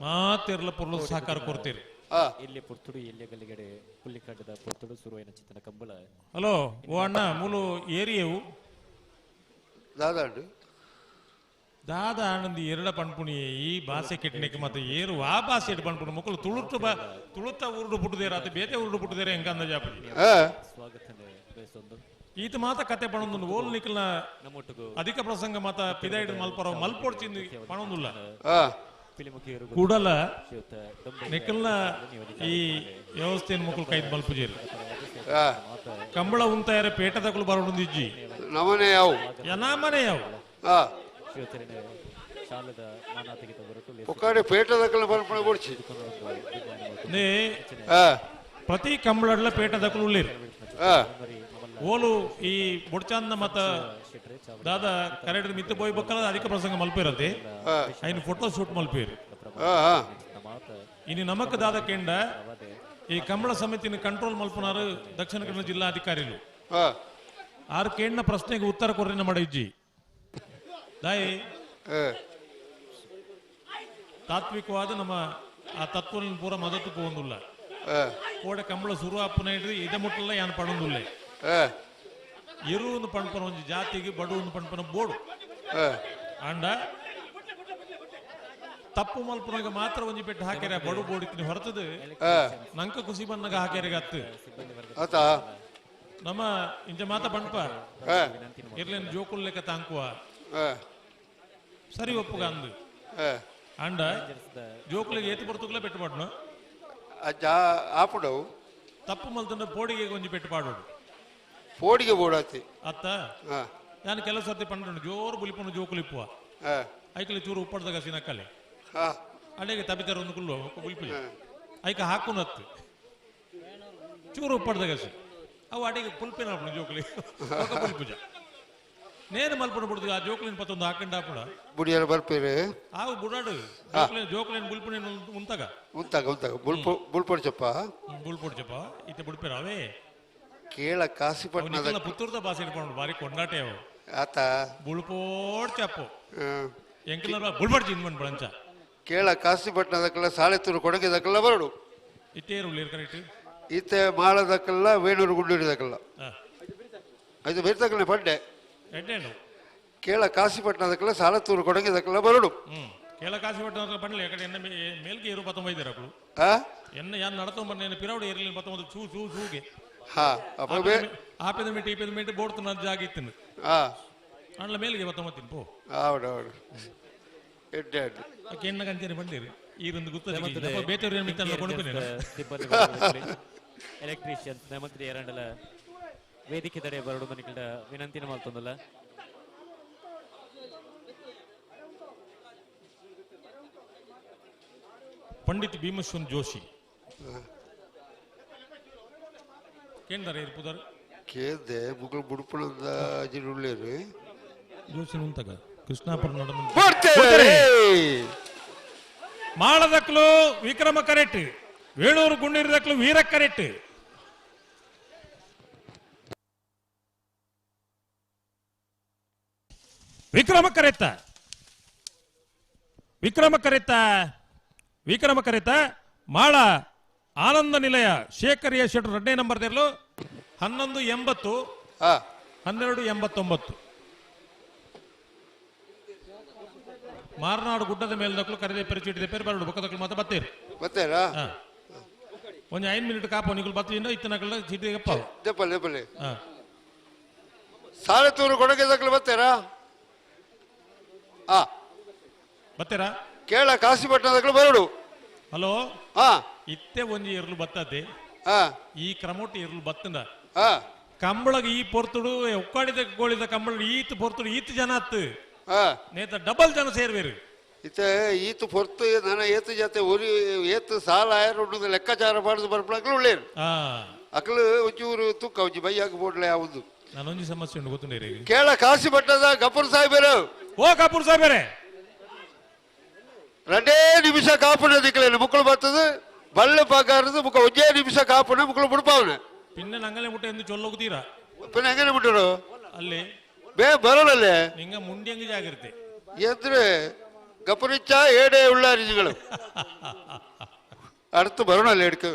ಮಾತಿರ್ಲ ಪುರ್ಲು ಸಹಕಾರ ಕೊಡ್ತೀರಿ ಆ ಇಲ್ಲಿ ಪುರ್ತುಡು ಎಲ್ಲಿ ಗಲ್ಲಿಗಡೆ ಪುಲ್ಲಿಕಡ್ಡದ ಪುರ್ತುಡು ಸುರುವಿನ ಚಿತ್ತನ ಕಂಬಳ ಹಲೋ ಓ ಅಣ್ಣ ಮೂಲು ಏರಿಯವು ದಾದಾಂಡು ದಾದ ಆನಂದಿ ಎರಡ ಪಣ್ಪುಣಿ ಈ ಭಾಷೆ ಕೆಟ್ಟನಿಕ್ಕೆ ಮತ್ತೆ ಏರು ಆ ಭಾಷೆ ಎಟ್ಟು ಪಣ್ಪುಣಿ ಮಕ್ಕಳು ತುಳುತ್ತ ಉರುಡು ಪುಟ್ಟದೇರ ಅದು ಬೇತೆ ಉರುಡು ಪುಟ್ಟದೇರ ಹೆಂಗ ಅಂದ ಜಾಪಡಿ ಸ್ವಾಗತನೆ ಬಯಸೊಂದು ಈತ ಮಾತ ಕತೆ ಪಣೊಂದು ಓಲ್ ನಿಖಲ್ನ ನಮ್ಮೊಟ್ಟಿಗೂ ಅಧಿಕ ಪ್ರಸಂಗ ಮಾತ ಪಿದಾಯಿಡ್ ಮಲ್ಪರ ಮಲ್ಪೊಡ್ಚಿಂದು ಪಣೊಂದುಲ್ಲ ಆ ಪಿಲಿಮುಖಿಯರು ಕೂಡಲ ಶ್ರೀಯುತ ನಿಖಲ್ನ ಈ ವ್ಯವಸ್ಥೆಯನ್ನು ಮಕ್ಕಳು ಕೈದ್ ಮಲ್ಪುಜೇರು ಆ ಕಂಬಳ ಉಂತಾಯರ ಪೇಟ ತಗೊಳು ಬರೋದು ಇಜ್ಜಿ ನಮನೆ ಯಾವ ಯನಾಮನೆ ಯಾವ ಆ ಶ್ರೀಯುತರಿನ ಶಾಲದ ಮಾನ ತೆಗೆದು ಹೊರಟು ಒಕ್ಕಡೆ ಪೇಟದಕ್ಕಲ ಬರ್ಪಣೆ ಕೊಡ್ಚಿ ನೇ ಆ ಪ್ರತಿ ಕಂಬಳ ಪೇಟ ತಗೊಳು ಉಳ್ಳೇರು ಆ ಓಲು ಈ ಬುಡ್ಚಾಂದ ಮತ್ತ ದಾದ ಕರೆಕ್ಟ್ ಮಿತ್ತು ಪೋಯ್ ಬಕ್ಕಲ್ಲ ಅಧಿಕ ಪ್ರಸಂಗ ಮಲ್ಪಿರತ್ತೆ ಐನು ಫೋಟೋ ಶೂಟ್ ಮಲ್ಪೇರು ಆ ಆ ಇನ್ನು ನಮಕ್ ದಾದ ಕೆಂಡ ಈ ಕಂಬಳ ಸಮಿತಿನ ಕಂಟ್ರೋಲ್ ಮಲ್ಪನಾರು ದಕ್ಷಿಣ ಕನ್ನಡ ಜಿಲ್ಲಾಧಿಕಾರಿಗಳು ಆ ಆರು ಕೇಂದ್ರ ಪ್ರಶ್ನೆಗೆ ಉತ್ತರ ಕೊರ್ರಿನ ಮಾಡ ಇಜ್ಜಿ ದಾಯಿ ತಾತ್ವಿಕವಾದ ನಮ್ಮ ಆ ತತ್ವನ ಪೂರ ಮದತ್ತು ಪೋಂದುಲ್ಲ ಕೋಡೆ ಕಂಬಳ ಶುರು ಅಪ್ಪನ ಇಡ್ರಿ ಇದ ಮುಟ್ಟಲ್ಲ ಯಾನ್ ಪಣೊಂದುಲ್ಲೆ ಇರು ಒಂದು ಪಣ್ಪನ ಒಂದು ಜಾತಿಗೆ ಬಡು ಒಂದು ಪಣ್ಪನ ಬೋಡು ಅಂಡ ತಪ್ಪು ಮಲ್ಪನಾಗ ಮಾತ್ರ ಒಂಜಿ ಪೆಟ್ಟು ಹಾಕ್ಯಾರ ಬಡು ಬೋಡಿತೀನಿ ಹೊರತದ ನಂಕ ಖುಷಿ ಬಂದಾಗ ಹಾಕ್ಯಾರ ಅತ್ತು ಆತಾ ನಮ್ಮ ಇಂಜ ಮಾತ ಪಣ್ಪ ಇರ್ಲೇನ್ ಜೋಕುಲ್ ಲೆಕ್ಕ ತಾಂಕುವ ಸರಿ ಒಪ್ಪುಗ ಅಂದು ಅಂಡ ಜೋಕುಲಿಗೆ ಏತು ಬರ್ತುಗ್ಲ ಪೆಟ್ಟು ಪಾಡ್ನು ಅಜ್ಜ ಆಪುಡವು ತಪ್ಪು ಮಲ್ತಂಡ ಪೋಡಿಗೆ ಒಂಜಿ ಪೆಟ್ಟು ಪಾಡೋಡು ಪೋಡಿಗೆ ಬೋಡಾತಿ ಅತ್ತ ನಾನು ಕೆಲವು ಸರ್ತಿ ಪಂಡ ಜೋರು ಬುಲಿಪನು ಜೋಕುಲಿಪ್ಪುವ ಐಕಲಿ ಚೂರು ಉಪ್ಪಡ್ದಾಗ ಸಿನಕ್ಕಲೆ ಅಡೆಗೆ ತಬಿತಾರ ಒಂದು ಕುಲ್ಲು ಬುಲಿಪುಜ ಐಕ ಹಾಕುನತ್ತು ಚೂರು ಉಪ್ಪಡ್ದಾಗ ಅವು ಅಡಿಗೆ ಪುಲ್ಪೇನ ಜೋಕುಲಿ ಬುಲಿಪುಜ ನೇನು ಮಲ್ಪನ ಬಿಡುದು ಆ ಜೋಕುಲಿನ ಪತ್ತೊಂದು ಹಾಕೊಂಡ ಹಾಕುಡ ಬುಡಿಯರ ಬರ್ಪೇರೆ ಆವು ಬುಡಾಡು ಜೋಕುಲಿನ ಬುಲ್ಪುನ ಉಂತಾಗ ಉಂತಾಗ ಬುಳ್ಪೊಡ್ಚಪ್ಪ ಬುಲ್ಪೊಡ್ಚಪ್ಪ ಇತ್ತೆ ಬುಡ್ಪೇರ ಅವೇ ಕೇಳ ಕಾಸಿಪಟ್ನದ ಪುತ್ತೂರ್ದ ಭಾಷೆ ಇಟ್ಕೊಂಡು ಬಾರಿ ಕೊಂಡಾಟೆ ಅವು ಆತ ಬುಳ್ಪೋಡ್ ಚಪ್ಪು ಎಂಕಲ ಬುಳ್ಬಡ್ಚಿ ಇಂದ್ ಬಳಂಚ ಕೇಳ ಕಾಸಿಪಟ್ನದಕ್ಕಲ್ಲ ಸಾಲೆತ್ತೂರು ಕೊಡಗಿದಕ್ಕಲ್ಲ ಬರಡು ಇತ್ತೇರು ಕರೆಕ್ಟ್ ಈತೆ ಮಾಳದಕ್ಕಲ್ಲ ವೇಣೂರು ಗುಂಡೂರಿದಕ್ಕಲ್ಲ ಅದು ಬೇರ್ತಕ್ಕಲ್ಲ ಪಡ್ಡೆ ಎಡ್ಡೇನು ಕೇಳ ಕಾಸಿಪಟ್ನದಕ್ಕಲ್ಲ ಸಾಲೆತ್ತೂರು ಕೊಡಗಿದಕ್ಕಲ್ಲ ಬರಡು ಕೇಳ ಕಾಸಿ ಪಟ್ಟ ಪಂಡ್ಲೆ ಯಾಕಡೆ ಎನ್ನ ಮೇಲ್ಗೆ ಇರು 19 ಇರಗಳು ಎನ್ನ ಯಾನ್ ನಡತೊಂಬ ಪೀರಾವಡಿ ಇರಲಿ 19 ಚೂ ಚೂ ಚೂಗೆ ಆಪೆದ ಮಿಟ್ಟು ಈಪೆದ ಮಿಟ್ಟು ಬೋಡ್ತು ನನ್ನ ಜಾಗ ಇತ್ತಿನ ಅಂಡ್ಲ ಮೇಲಿಗೆ 19 ಪೋ ಆವಡು ಎಡ್ಡೆ ಎಣ್ಣ ಕಂಚೇರಿ ಬಂದಿರಿ ಈರೊಂದು ಗೊತ್ತಿಲ್ಲ ನಮ್ಮದು ಬೇಟೂರಿನ ಮಿತ್ತನ್ನು ಕೊಡುತ್ತೇನೆ ಸಿಬ್ಬಂದಿ ಎಲೆಕ್ಟ್ರಿಷಿಯನ್ಸ್ ನಮ್ಮದು ಎರಡಲ ವೇದಿಕೆ ತಡೆ ಬರಡು ಮನೆಗಳ ವಿನಂತಿನ ಮಾಡ್ತಂದಲ್ಲ ಪಂಡಿತ್ ಭೀಮಶ್ವನ್ ಜೋಶಿ ಕೇಂದ್ರ ಇರ್ಪುದರ್ ಕೇಳ್ದೆ ಮುಗಳು ಬುಡುಪುಣದ ಅಜಿರುಳ್ಳೇರು ಜೋಶಿ ಉಂತಗ ಕೃಷ್ಣಾಪುರ ನಡಮ ಬರ್ತೇವೆ ಮಾಳದಕ್ಲು ವಿಕ್ರಮ ಕರೆಟ್ ವೇಣೂರು ಗುಂಡಿರದಕ್ಲು ವೀರ ಕರೆಟ್ ವಿಕ್ರಮ ಕರೆತ ಮಾಳ ಆನಂದ ನಿಲಯ ಶೇಖರಿಯ ಶೆಟ್ರು 2ನೇ ನಂಬರ್ ತೆರಲು 1180 1289 ಮಾರನಾಡು ಗುಡ್ಡದ ಮೇಲ್ದಕ್ಲು ಕರೆದೆ ಪರಿಚೀಟಿದ ಪೇರು ಬರಡು ಬೊಕ್ಕದಕ್ಲು ಮಾತ್ರ ಬತ್ತೇರು ಬತ್ತೇರಾ ಒಂದು 5 ಮಿನಿಟ್ ಕಾಪ ನಿಗಳು ಬತ್ತಿಂದ ಇತ್ತನಕಲ್ಲ ಚೀಟಿಗಪ್ಪ ದೆಪ್ಪಲೆ ಸಾಲತೂರು ಕೊಡಗೆದಕ್ಲು ಬತ್ತೇರಾ ಬತ್ತೇರಾ ಕೇಳ ಕಾಸಿಪಟ್ಟಣದಕ್ಲು ಬರಡು ಹಲೋ ಹಾ ಇತ್ತೆ ಒಂಜಿ ಇರ್ಲು ಬತ್ತದ್ದೆ ಹಾ ಈ ಕ್ರಮೋಟಿ ಇರ್ಲು ಬತ್ತಂದ ಹಾ ಕಂಬಳಗ ಈ ಪೊರ್ತುಡು ಒಕ್ಕಾಡಿದ ಗೋಳಿದ ಕಂಬಳ ಈತ್ ಪೊರ್ತುಡು ಈತ್ ಜನ ಅತ್ತು ಹಾ ನೇತ ಡಬಲ್ ಜನ ಸೇರ್ಬೇರು ಇತ್ತೆ ಈತು ಪೊರ್ತು ನನ್ನ ಏತು ಜೊತೆ ಒರಿ ಏತು ಸಾಲ ಆಯರು ಲೆಕ್ಕಾಚಾರ ಮಾಡುದು ಬರ್ಪಳಕ್ಲು ಒಳ್ಳೇರು ಅಕ್ಲು ಒಂಚೂರು ತೂಕ ಒಂಜಿ ಬೈಯಾಗ ಬೋಡ್ಲೆ ಯಾವುದು ನಾನೊಂದು ಸಮಸ್ಯೆ ಉಂಟು ಗೊತ್ತುಂಡೇರಿ ಕೇಳ ಕಾಸಿ ಪಟ್ಟದ ಗಫೂರ್ ಸಾಹೇಬರು ಓ ಕಪೂರ್ ಸಾಹೇಬರೇ 2 ನಿಮಿಷ ಕಾಪುನ ದಿಕ್ಕಲೇನು ಮುಕ್ಕಳು ಬರ್ತದೆ ಬಳ್ಳ ಪಗಾರದು ಮುಖ 1 ನಿಮಿಷ ಕಾಪುನ ಮುಕ್ಕಳು ಬಿಡ್ಪಾವನೆ പിന്നെ ഞങ്ങളെ മുട്ട എന്ത് ചൊല്ലൊക്കുതീരാ പിന്നെ എങ്ങനെ ಬಿಟ್ಟರು ಅಲ್ಲೇ ಬೇ ಬರೋಳಲ್ಲೇ ನಿಂಗ ಮುಂಡಿಯಂಗ ಜಾಗ್ರತೆ ಎದ್ರೆ ಗಪುರಿಚ್ಚ ಏಡೇ ಉಳ್ಳ ಅರಿಜಿಗಳು അടുത്ത് ಬರೋಣಲ್ಲ എടുക്ക്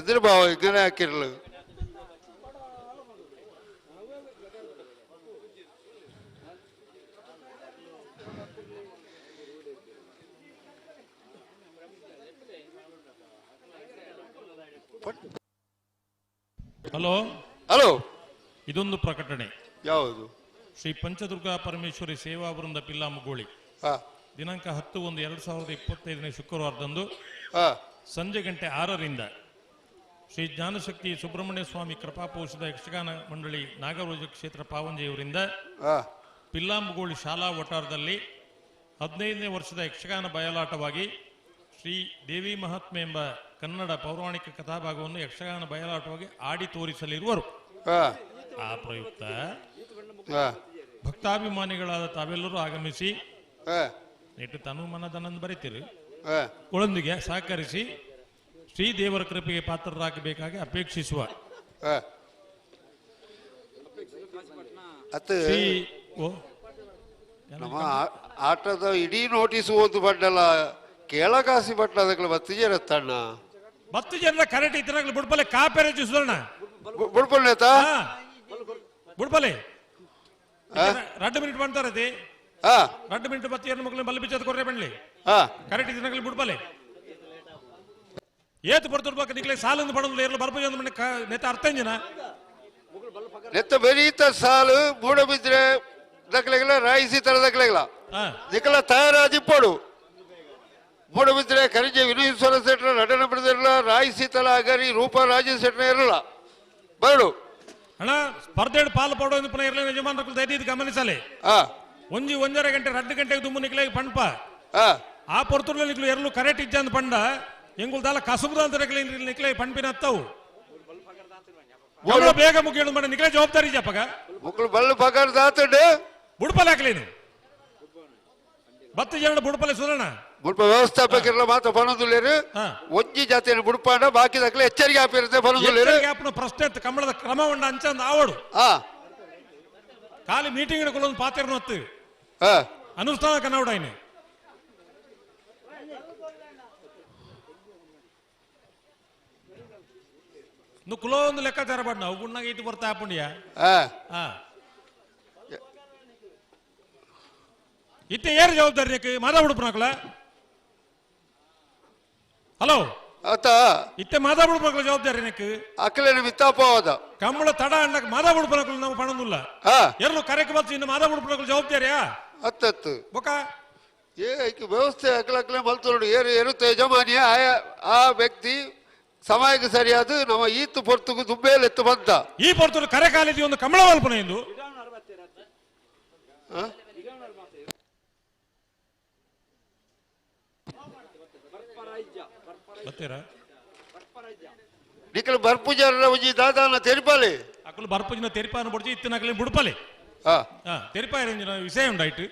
ಎದುರು ಭಾವ ಇങ്ങനെ ಹಾಕಿರಲು ಹಲೋ ಹಲೋ ಇದೊಂದು ಪ್ರಕಟಣೆ ಯಾವುದು ಶ್ರೀ ಪಂಚದುರ್ಗಾ ಪರಮೇಶ್ವರಿ ಸೇವಾ ವೃಂದ ಪಿಲ್ಲಾಮಗೋಳಿ ದಿನಾಂಕ 10/1/2025 ಶುಕ್ರವಾರದಂದು ಸಂಜೆ ಗಂಟೆ 6ರಿಂದ ಶ್ರೀ ಜ್ಞಾನಶಕ್ತಿ ಸುಬ್ರಹ್ಮಣ್ಯ ಸ್ವಾಮಿ ಕೃಪಾಪೋಷದ ಯಕ್ಷಗಾನ ಮಂಡಳಿ ನಾಗರೋಜ ಕ್ಷೇತ್ರ ಪಾವಂಜೆಯವರಿಂದ ಪಿಲ್ಲಾಮಗೋಳಿ ಶಾಲಾ ವಠಾರದಲ್ಲಿ 15ನೇ ವರ್ಷದ ಯಕ್ಷಗಾನ ಬಯಲಾಟವಾಗಿ ಶ್ರೀ ದೇವಿ ಮಹಾತ್ಮೆ ಎಂಬ ಕನ್ನಡ ಪೌರಾಣಿಕ ಕಥಾಭಾಗವನ್ನು ಯಕ್ಷಗಾನ ಬಯಲಾಟವಾಗಿ ಆಡಿ ತೋರಿಸಲಿರುವರು. ಆ ಪ್ರಯುಕ್ತ ಭಕ್ತಾಭಿಮಾನಿಗಳಾದ ತಾವೆಲ್ಲರೂ ಆಗಮಿಸಿ ನೆಟ್ಟು ತನು ಮನದನಂದು ಬರೀತೀರಿ ಗಳೊಂದಿಗೆ ಸಹಕರಿಸಿ ಶ್ರೀ ದೇವರ ಕೃಪೆಗೆ ಪಾತ್ರರಾಗಬೇಕಾಗಿ ಅಪೇಕ್ಷಿಸುವ ನಮ್ಮ ಆಟದ ಇಡೀ ನೋಟಿಸ್ ಓದು ಬಡ್ಡಲ್ಲ ಕೇಳಕಾಸಿ ಬಟ್ಟ ಅದಕ್ಕೆ ಬತ್ತಿಜರತ್ತಣ್ಣ ಬತ್ತಿಜರ ಕರೆಕ್ಟ್ ಇತ್ತನಾಗ್ಲಿ ಬುಡ್ಪಲೆ ಕಾಪೇರೆ ಸುಧರ್ಣ ಬುಡ್ಪಲ್ನೇತ ಬುಡ್ಪಲೆ 2 ಮಿನಿಟ್ ಬಂತಾರತಿ 2 ಮಿನಿಟ್ ಬತ್ತಿ ಏನು ಮಕ್ಕಳು ಬಲ್ಲಿ ಬಿಚ್ಚದ ಕೊರ್ರೆ ಬಣ್ಲಿ ಕರೆಕ್ಟ್ ಇತ್ತನಾಗ್ಲಿ ಬುಡ್ಪಲೆ ಏತು ಬರ್ತಿರ್ಬೇಕು ನಿಕ್ಲೆ ಸಾಲಂದು ಪಡೋದು ಏರ್ಲು ಬರ್ಬೋದು ಅಂದ ಮನೆ ನೇತ ಅರ್ಥ ಜನ ನೆತ್ತ ಬೆರೀತ ಸಾಲು ಮೂಡಬಿದ್ರೆ ದಕ್ಲೆಗಳ ರಾಯಿಸಿ ತರ ದಕ್ಲೆಗಳ ನಿಕ್ಕಲ ತಯಾರಾದಿಪ್ಪಡು ಮೂಡಬಿದ್ರೆ ಕರಿಜೆ ವಿನಯೇಶ್ವರ ಸೆಟ್ರ ನಟನ ಬಿಡದಿರಲ್ಲ ರಾಯಿಸಿ ತಲ ಅಗರಿ ರೂಪ ರಾಜ ಸೆಟ್ರ ಇರಲ್ಲ ಬರಡು ಅಣ್ಣ ಸ್ಪರ್ಧೆ ಪಾಲು ಪಡೋ ಪುನಃ ಇರಲಿ ಯಜಮಾನರು ದಯವಿಟ್ಟು ಗಮನಿಸಲಿ ಒಂಜಿ 1.5 ಗಂಟೆ 2 ಗಂಟೆಗೆ ದುಮ್ಮು ನಿಕ್ಲೆ ಪಂಪ ಆ ಪೊರ್ತುರ್ಲ ನಿಕ್ಲು ಎರಲು ಕರೆಕ್ಟ್ ಇಜ್ಜಂದು ಪಂಡ ಎಂಗುಲ್ ದಾಲ ಕಸುಬುದ ನಿಕ್ಲೆ ಪಂಪಿನ ಹತ್ತವು ಬೇಗ ಮುಗಿಯೋದು ಮಾಡ ನಿಕ್ಲೆ ಜವಾಬ್ದಾರಿ ಜಪ್ಪಗ ಮುಕ್ಕಳು ಬಳ್ಳು ಪಗಾರ ದಾತುಂಡು ಬುಡ್ಪಲೆ ಹಾಕ್ಲೇನು 10 ಜನ ಬುಡ್ಪಲೆ ಸುಧರಣ ಮುಲ್ಪ ವ್ಯವಸ್ಥಾಪಕರೆಲ್ಲ ಮಾತ್ರ ಬನದುಲೇರು ಒಂಜಿ ಜಾತಿಯನ್ನು ಬುಡ್ಪಾಂಡ ಬಾಕಿ ದಕ್ಲೆ ಎಚ್ಚರಿಕೆ ಆಪಿರುತ್ತೆ ಬನದುಲೇರು ಪ್ರಶ್ನೆ ಕಮಲದ ಕ್ರಮವನ್ನ ಅಂಚಂದ ಆವಡು ಖಾಲಿ ಮೀಟಿಂಗ್ ಕೊಲ್ಲೊಂದು ಪಾತ್ರನು ಹತ್ತು ಅನುಷ್ಠಾನ ಕನ್ನಡ నువ్వు కులోందు లెక్క తెరబడినావు గున్నాగా ఇటు పడితే ఆపండియా ఇట్టే ఏరు జవాబారి నీకు మాదాపుడు నాకుల హలో ఇట్టే మాదాపుడు పనకుల జవాబారి నీకు అక్కలేని మిత్తాపోవద కమ్మల తడ అన్నకు మాదాపుడు పనకులు ನಾವು ಪಣಂದುಲ್ಲ ಎರ್ಲು ಕರೆಕ್ ಬತ್ತು ಇನ್ನು ಮಾದಾಪುಡು ಪನಕುಲು ಜವಾಬ್ದಾರಿಯಾ ಅತ್ತತ್ತು ಬೊಕ ವ್ಯವಸ್ಥೆ ಅಕ್ಲಕ್ಲೆ ಮಲ್ತೋಡು ಏರು ಇರುತ್ತೆ ಯಜಮಾನಿಯ ಆ ವ್ಯಕ್ತಿ ಸಮಯಕ್ಕೆ ಸರಿಯಾದ ನಮ್ಮ ಈತು ಪೊರ್ತುಗು ದುಬ್ಬೇಲೆ ಎತ್ತು ಬಂತ ಈ ಪೊರ್ತುಲು ಕರೆ ಕಾಲೇಜಿ ಒಂದು ಕಮಲ ಕಲ್ಪನೆ ಎಂದು ಬರ್ತೀರಾ ನಿಖಲ್ ಬರ್ಪುಜಾರ ಒಂಜಿ ದಾದಾನ ತೆರಿಪಾಲೆ ಅಕ್ಕಲು ಬರ್ಪುಜಿನ ತೆರಿಪಾನ ಬುಡ್ಜಿ ಇತ್ತಿನ ಅಕ್ಕಲೆ ಬುಡ್ಪಲೆ ತೆರಿಪಾಯ ವಿಷಯ ಉಂಟಾಯ್ತು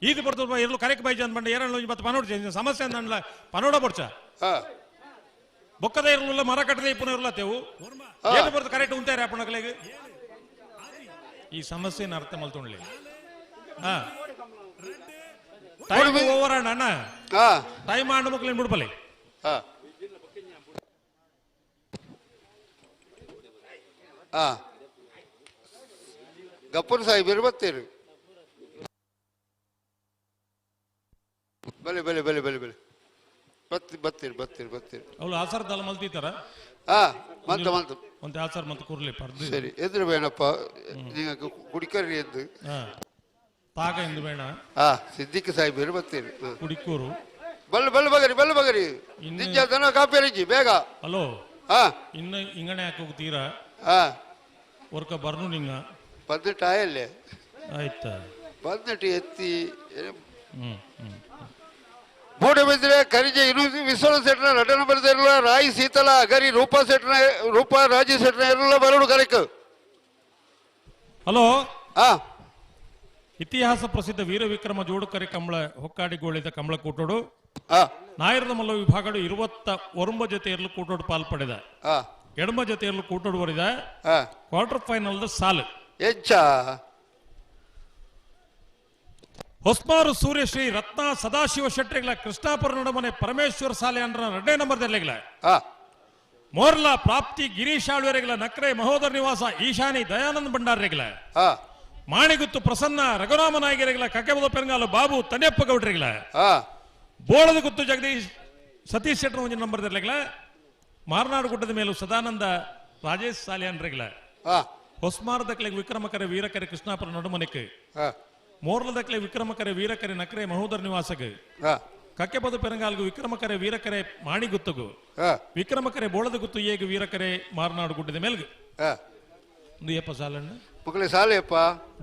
ಈದು ಬರ್ತು ಎಲ್ಲೂ ಕರೆಕ್ಟ್ ಬೈಜ ಅಂದ್ಬಂಡ ಏರಲ್ಲ ಇವತ್ತು ಪನೋಡ್ ಸಮಸ್ಯೆ ಅಂದ್ಲ ಪನೋಡ ಬರ್ಚ ಬೊಕ್ಕದ ಇರಲಿಲ್ಲ ಮರ ಕಟ್ಟದೆ ಇಪ್ಪನ ಇರ್ಲತ್ತೇವು ಏನು ಬರ್ತು ಕರೆಕ್ಟ್ ಉಂತಾರೆ ಅಪ್ಪಣಗಳಿಗೆ ಈ ಸಮಸ್ಯೆನ ಅರ್ಥ ಮಲ್ತೊಳ್ಳಿ ಟೈಮ್ ಓವರ್ ಅಣ್ಣ ಟೈಮ್ ಆಂಡ್ ಮಕ್ಳೇನು ಬಿಡ್ಪಲೆ ಗಪ್ಪರ್ ಸಾಹೇಬರು ಬರ್ತೀರಿ ಬಲೆ ಬಲೆ ಬಲೆ ಬಲೆ ಬಲೆ ಬರ್ತೀರಿ ಬರ್ತೀರಿ ಬರ್ತೀರಿ ಅವಳು ಆಸಾರದಲ್ಲ ಮಲ್ತಿತ್ತಾರ ಮಂತ ಮಂತ ಒಂದು ಆಸಾರ ಮಂತ ಕೂರ್ಲಿ ಪರ್ದು ಸರಿ ಎದುರು ಬೇಣಪ್ಪ ನೀವು ಕುಡಿಕರಿ ಎಂದು ತಾಗ ಎಂದು ಬೇಡ ಸಿದ್ದಿಕ್ ಸಾಹೇಬರು ಬರ್ತೀರಿ ಕುಡಿಕೂರು ಬಲ್ಲ ಬಲ್ಲ ಬಗರಿ ಬಲ್ಲ ಬಗರಿ ನಿಜ ದನ ಕಾಪಿ ಅರಿಜಿ ಬೇಗ ಹಲೋ ಇನ್ನು ಇಂಗಣೆ ಹಾಕಿ ಹೋಗ್ತೀರಾ ಒರ್ಕ ಬರ್ನು ನಿಂಗ ಬಂದಿಟ್ಟು ಆಯಲ್ಲೇ ಆಯ್ತಾ ಬಂದಿಟ್ಟು ಎತ್ತಿ ಬೋಡೆ ಬಿದ್ದರೆ ಕರಿಜೆ ಇನ್ನು ವಿಶ್ವನ ಸೆಟ್ನ ನಟನ ಬರೆದಿರಲ್ಲ ರಾಯಿ ಸೀತಲ ಅಗರಿ ರೂಪಾ ಸೆಟ್ನ ರೂಪಾ ರಾಜಿ ಸೆಟ್ನ ಇರಲ್ಲ ಬರೋಡು ಕರೆಕ್ ಹಲೋ ಇತಿಹಾಸ ಪ್ರಸಿದ್ಧ ವೀರ ವಿಕ್ರಮ ಜೋಡುಕರೆ ಕಂಬಳ ಹೊಕ್ಕಾಡಿಗೋಳಿದ ಕಂಬಳ ಕೂಟೋಡು ನಾಯರದ ಮಲ್ಲ ವಿಭಾಗಡು 29 ಜೊತೆಯಲ್ಲೂ ಕೂಟೋಡು ಪಾಲ್ಪಡಿದ ಎಡಮ ಜೊತೆಯಲ್ಲೂ ಕೂಟೋಡು ಬರಿದ ಕ್ವಾರ್ಟರ್ ಫೈನಲ್ ಸಾಲು ಹೊಸ್ಮಾರು ಸೂರ್ಯಶ್ರೀ ರತ್ನ ಸದಾಶಿವ ಶೆಟ್ಟಿಗಳ ಕೃಷ್ಣಾಪುರ ನಡುಮನೆ ಪರಮೇಶ್ವರ ಸಾಲೆ ಅಂದ್ರ 2 ನಂಬರ್ದಲ್ಲಿಗಳ ಮೋರ್ಲ ಪ್ರಾಪ್ತಿ ಗಿರೀಶ್ ಆಳ್ವೆರೆಗಳ ನಕ್ರೆ ಮಹೋದರ ನಿವಾಸ ಈಶಾನಿ ದಯಾನಂದ್ ಭಂಡಾರ್ರೆಗಳ ಮಾಣಿಗುತ್ತು ಪ್ರಸನ್ನ ರಘುರಾಮ ನಾಯಕರಿಗಳ ಕಕ್ಕೆಬದ ಪೆರಂಗಾಲು ಬಾಬು ತನ್ಯಪ್ಪ ಗೌಡ್ರಿಗಳ ಬೋಳದ ಗುತ್ತು ಜಗದೀಶ್ ಸತೀಶ್ ಶೆಟ್ಟರ್ ಒಂದು ನಂಬರ್ದಲ್ಲಿಗಳ ಮಾರ್ನಾಡು ಗುಡ್ಡದ ಮೇಲೂ ಸದಾನಂದ ರಾಜೇಶ್ ಸಾಲಿಯಾನ್ರಿಗಳ ಹೊಸ್ಮಾರದಕ್ಲೆ ವಿಕ್ರಮಕರೆ ವೀರಕರೆ ಕೃಷ್ಣಾಪುರ ನಡುಮನೆಕ್ಕೆ ಮೋರ್ಲದಕ್ಲೆ ವಿಕ್ರಮಕರೆ ವೀರಕರೆ ನಕ್ರೆ ಮಹೋದರ ನಿವಾಸಕ್ಕೆ ಕಕ್ಕೆಬದು ಪೆರಂಗಾಲ್ಗು ವಿಕ್ರಮಕರೆ ವೀರಕರೆ ಮಾಣಿಗುತ್ತಗು ವಿಕ್ರಮಕರೆ ಬೋಳದ ಗುತ್ತು ಏಗ ವೀರಕರೆ ಮಾರ್ನಾಡು ಗುಡ್ಡದ ಮೇಲ್ಗು ಒಂದು ಏಪ ಸಾಲಣ್ಣ ಮಕ್ಕಳೇ ಸಾಲೆಯಪ್ಪ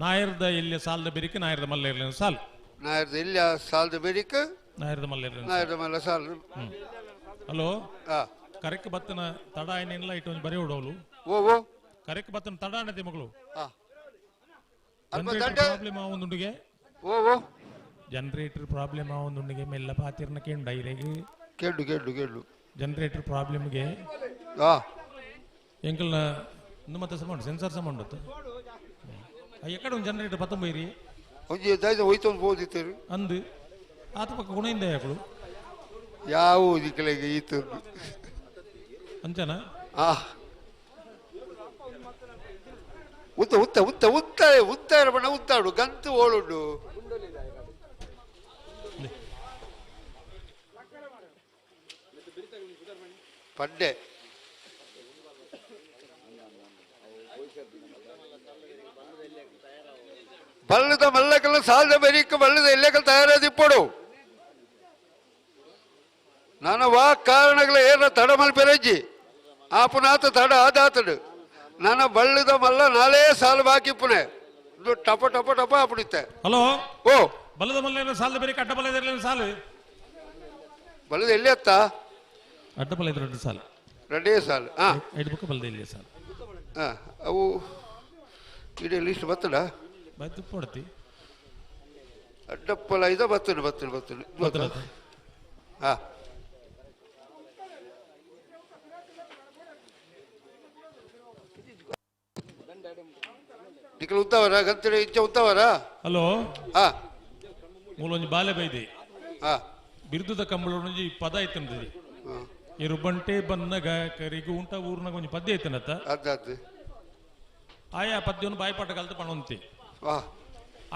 ನಾಯರ್ದ ಇಲ್ಲಿ ಸಾಲದ ಬೆರಿಕೆ ನಾಯರ್ದ ಮಲ್ಲ ಇರ್ಲಿ ಸಾಲು ನಾಯರ್ದ ಇಲ್ಲ ಸಾಲದ ಬೆರಿಕ ನಾಯರ್ದ ಮಲ್ಲ ಇರ್ಲಿ ನಾಯರ್ದ ಮಲ್ಲ ಸಾಲು ಹಲೋ ಕರೆಕ್ ಬತ್ತನ ತಡ ಏನಿಲ್ಲ ಇಟ್ಟು ಒಂದು ಬರೀ ಹೊಡೋಳು ಓ ಕರೆಕ್ ಬತ್ತನ ತಡ ಅನ್ನತಿ ಮಗಳು ಪ್ರಾಬ್ಲಮ್ ಆವೊಂದುಂಡಿಗೆ ಜನರೇಟರ್ ಪ್ರಾಬ್ಲಮ್ ಆವೊಂದುಂಡಿಗೆ ಮೆಲ್ಲ ಪಾತಿರ್ನ ಕೇಂಡ ಇರೆಗೆ ಕೇಳು ಕೇಳು ಕೇಳು ಜನರೇಟರ್ ಪ್ರಾಬ್ಲಮ್ಗೆ ಎಂಕಲ್ನ ಒಂದು ಮತ್ತೆ ಸಮಾನ ಸೆನ್ಸರ್ ಸಮಾನ ಎಕ್ಕಡೆ ಒಂದು ಜನರೇಟರ್ ಪತ್ತಂ ಬೈರಿ ಒಂಜಿ ದಾಯ್ದ ಹೋಯ್ತೊಂದು ಬೋದಿತ್ತರು ಅಂದು ಆತ ಪಕ್ಕ ಗುಣದಿಂದ ಯಾಕಳು ಯಾವ ದಿಕ್ಕಲೆಗೆ ಈತ ಅಂಚನ ಉತ್ತ ಉತ್ತ ಉತ್ತ ಉತ್ತ ಉತ್ತ ಬಣ್ಣ ಉತ್ತಾಡು ಗಂತು ಓಳುಂಡು ಪಡ್ಡೆ ಬಲ್ಲದ ಮಲ್ಲಕಲ್ಲ ಸಾಲದ ಬೆರಿಕ ಬಲ್ಲದ ಎಲ್ಲಕಲ್ ತಯಾರಾದಿಪ್ಪಡು ನನ್ನ ವಾ ಕಾರಣಗಳ ಏನ ತಡ ಮಲ್ಪೆರಜ್ಜಿ ಆಪುನಾತ ತಡ ಆದಾತಡು ನನ್ನ ಬಳ್ಳದ ಮಲ್ಲ ನಾಳೆ ಸಾಲು ಬಾಕಿಪ್ಪುನೆ ಇದು ಟಪ ಟಪ ಟಪ ಆಪುಡಿತ್ತೆ ಹಲೋ ಓ ಬಲ್ಲದ ಮಲ್ಲ ಸಾಲದ ಬೆರಿಕ ಅಡ್ಡ ಬಲ್ಲ ಇರಲಿ ಸಾಲು ಬಲ್ಲದ ಎಲ್ಲಿ ಅತ್ತ ಅಡ್ಡ ಬಲ್ಲ ಇದ್ರೆ 2 ಸಾಲು ರೆಡ್ಡೇ ಸಾಲು ಐದು ಬುಕ್ ಬಲ್ಲದ ಇಲ್ಲಿ ಸಾಲು ಅವು ಇಡೀ ಲಿಸ್ಟ್ ಬತ್ತಡ ಬತ್ತು ಕೊಡ್ತಿ ಅಡ್ಡಪ್ಪಲ ಇದ ಬತ್ತಡು ಬತ್ತಡು ಬತ್ತಡು ನಿಖಲ್ ಉತ್ತವರ ಗಂತಡೆ ಇಚ್ಛೆ ಉತ್ತವರ ಹಲೋ ಮೂಲೊಂಜಿ ಬಾಲೆ ಬೈದೆ ಬಿರುದುದ ಕಂಬಳೊಂಜಿ ಪದ ಐತಂದ್ರಿ ಇರುಬಂಟೆ ಬನ್ನಗ ಕರಿಗು ಉಂಟ ಊರ್ನಾಗ ಒಂಜಿ ಪದ್ಯ ಐತನತ್ತ ಅದಾದ ಆಯಾ ಪದ್ಯವನ್ನು ಬಾಯಿಪಾಠ ಕಲ್ತು ಪಣೊಂತಿ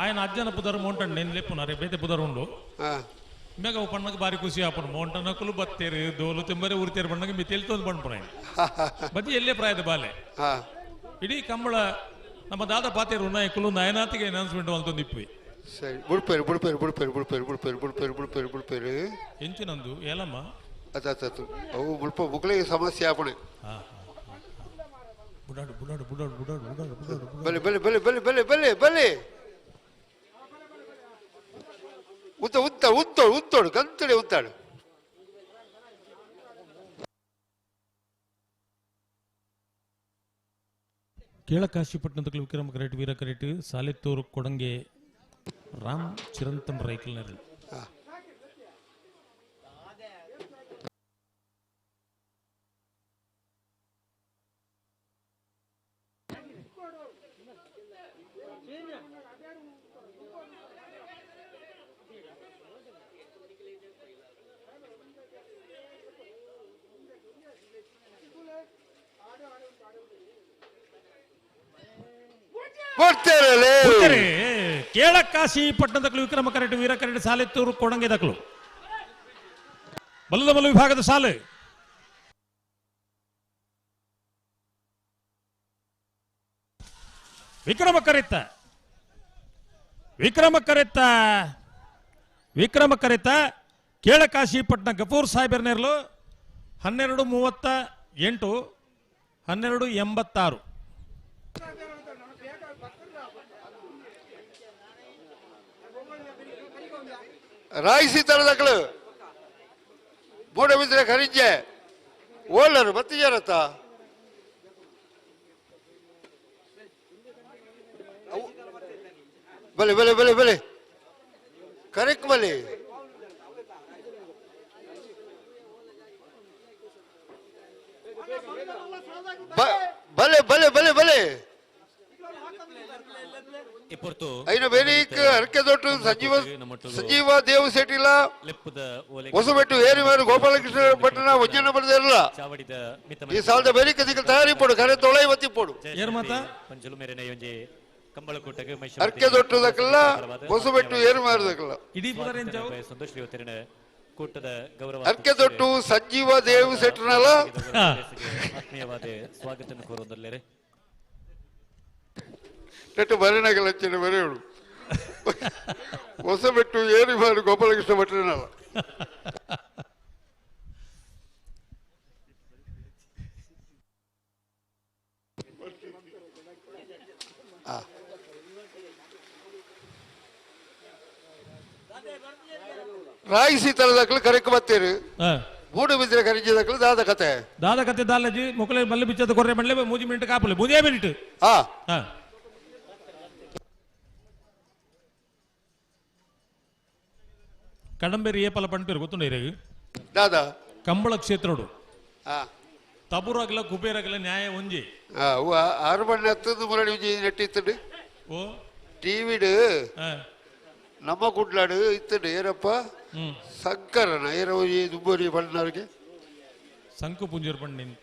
ఆయన అజ్జన పుదరు మోంటండి నేను లేపున్నారు రేపైతే పుదరు ఉండు మేఘ పండుగ బారి ಖುಷಿ ಆಪಣ ಮೋಂಟನಕಲು ಬತ್ತೇರು ದೋಲು ತಿಂಬರೆ ಉರ್ತೇರು ಬಣ್ಣಗೆ ಮಿ ತೆಲ್ತೊಂದು ಪಣ್ಪುರಾಯ್ ಬದಿ ಎಲ್ಲೇ ಪ್ರಾಯದ ಬಾಲೆ ಇಡೀ ಕಂಬಳ ನಮ್ಮ ದಾದ ಪಾತೇರು ನಾಯಕಲು ನಯನಾತಿಗೆ ಅನೌನ್ಸ್ಮೆಂಟ್ ಅಂತೊಂದು ಇಪ್ಪಿ ಸರಿ ಬುಡ್ಪೇರು ಬುಡ್ಪೇರು ಬುಡ್ಪೇರು ಬುಡ್ಪೇರು ಬುಡ್ಪೇರು ಬುಡ್ಪೇರು ಬುಡ್ಪೇರು ಬುಡ್ಪೇರು ಎಂಚಿನಂದು ಏಲಮ್ಮ ಅದಾತು ಅವು ಮುಲ್ಪ ಮುಗ್ಳಿಗೆ ಸಮಸ್ಯೆ ಆಪಣೆ ಬುಡಾಡು ಬುಡಾಡು ಬುಡಾಡು ಬುಡಾಡು ಬುಡಾಡು ಬುಡಾಡು ಬಲೆ ಬಲೆ ಬಲೆ ಬಲೆ ಬಲೆ ಬಲೆ ಬಲೆ ಉತ್ತ ಉತ್ತ ಉತ್ತೋಡು ಉತ್ತೋಡು ಗಂತಡೆ ಉತ್ತಾಡು ಕೇಳಕಾಶಿಪಟ್ಟಣದ ವಿಕ್ರಮ ಕರೆಟ್ ವೀರ ಕರೆಟ್ ಸಾಲೆತ್ತೂರು ಕೊಡಂಗೆ ರಾಮ್ ಚಿರಂತನ್ ರೈಕಲ್ನರು ಕೇಳಕಾಶಿ ಪಟ್ಟಣದಕ್ಕಲು ವಿಕ್ರಮ ಕರೆಟ್ ವೀರ ಕರೆಟ್ ಸಾಲೆತ್ತೂರು ಕೊಡಂಗೆ ದಕ್ಕಲು ಬಲ್ಲದ ಬಲ್ಲ ವಿಭಾಗದ ಸಾಲು ವಿಕ್ರಮ ಕರೆತ ಕೇಳಕಾಶಿ ಪಟ್ಟಣ ಗಫೂರ್ ಸಾಹೇಬರ್ ನೇರ್ಲು 12:38 12:86 ರಾಯಿಸಿ ತಳದಕ್ಕಳು ಮೂಡಬಿದ್ರೆ ಖರಿಂಜೆ ಓಲರು ಮತ್ತಿಜಾರತ್ತ ಬಲೆ ಬಲೆ ಬಲೆ ಬಲೆ ಕರೆಕ್ಟ್ ಬಲೆ ಬಲೆ ಬಲೆ ಬಲೆ ಬಲೆ అయిన వేదిక అరకెదొట్టు సంజీవ దేవు సెటిల ಹೊಸಬೆಟ್ಟು ಏರಿವಾರು ಗೋಪಾಲಕೃಷ್ಣ ಪಟ್ಟಣ ವಜ್ಜನ ಬರೆದಿರಲ್ಲ ಈ ಸಾಲದ ಬೇರೆ ಕದಿಗೆ ತಯಾರಿ ಪಡು ಕರೆ ತೊಳೆ ಒತ್ತಿ ಪಡು ಅರಕೆದೊಟ್ಟದಕ್ಕಲ್ಲ ಹೊಸಬೆಟ್ಟು ಏರು ಮಾರದಕ್ಕಲ್ಲ ಅರಕೆದೊಟ್ಟು ಸಂಜೀವ ದೇವು ಸೆಟ್ನಲ್ಲ ಸ್ವಾಗತ ಕೋರುವುದಲ್ಲೇ ನೆಟ್ಟು ಬರೀನಾಗಲ್ಲ ಚಿನ್ನ ಬರೆಯೋಳು ಹೊಸಬೆಟ್ಟು ಏರಿ ಮಾರು ಗೋಪಾಲಕೃಷ್ಣ ಭಟ್ರನಲ್ಲ ರಾಯಿಸಿ ತಲದಕ್ಕಲು ಕರೆಕ್ ಬತ್ತೇರು ಮೂಡು ಬಿದ್ದರೆ ಕರಿಂಜಿದಕ್ಕಲು ದಾದ ಕತೆ ದಾಲಜಿ ಮುಕ್ಕಲೆ ಮಲ್ಲೆ ಬಿಚ್ಚದ ಕೊರ್ರೆ ಮಳ್ಳೆ 3 ಮಿನಿಟ್ ಕಾಪಲೆ 3 ಮಿನಿಟ್ ಹಾ ಕಡಂಬೇರಿ ಏಪಲ ಪಂಪೇರು ಗೊತ್ತುಂಡ ಇರಗೆ ದಾದಾ ಕಂಬಳ ಕ್ಷೇತ್ರಡು ತಬುರಾಗಲ ಕುಬೇರಾಗಲ ನ್ಯಾಯ ಒಂಜಿ ಆರು ಬಣ್ಣ ಹತ್ತದು ಮುರಡಿ ನೆಟ್ಟಿತ್ತಡು ಓ ಟಿವಿಡು ನಮ್ಮ ಕುಡ್ಲಾಡು ಇತ್ತಡು ಏರಪ್ಪ ಸಂಕರನ ಏರ ದುಬ್ಬರಿ ಬಣ್ಣವ್ರಿಗೆ ಸಂಕು ಪೂಂಜೇರು ಪಣ್ಣಿನ್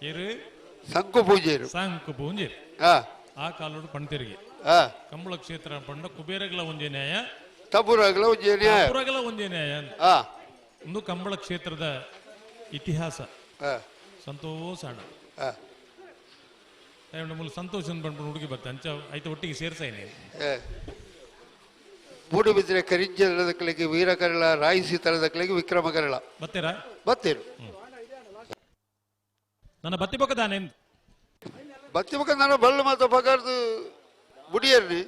ಏರು ಸಂಕು ಪೂಜೇರು ಸಂಕು ಪೂಂಜೇರು ಆ ಕಾಲೋಡು ಪಣ್ತಿರಿಗೆ ಕಂಬಳ ಕ್ಷೇತ್ರ ಪಂಡ ಕುಬೇರಗಲ ಒಂಜೆ ನ್ಯಾಯ ತಬುರಾಗಲ ಒಂಜೆ ನ್ಯಾಯ ಒಂದು ಕಂಬಳ ಕ್ಷೇತ್ರದ ಇತಿಹಾಸ ಸಂತೋಷ ಸಂತೋಷ ಬಂದ್ಬಿಟ್ಟು ಹುಡುಗಿ ಬರ್ತೆ ಅಂಚ ಆಯ್ತು ಒಟ್ಟಿಗೆ ಸೇರ್ಸಾಯ್ನೆ ಮೂಡು ಬಿದ್ದರೆ ಕರಿಂಜಲದಕ್ಕಲಿಗೆ ವೀರ ಕರಳ ರಾಯಿಸಿ ತಳದಕ್ಕಲಿಗೆ ವಿಕ್ರಮ ಕರಳ ಬತ್ತೀರಾ ಬತ್ತೇರು ನನ್ನ ಬತ್ತಿ ಪಕ್ಕದಾನೆ ಬತ್ತಿ ಪಕ್ಕ ನಾನು ಬಳ್ಳು ಮಾತ ಪಗಾರ್ದು ಮುಡಿಯರ್ನಿ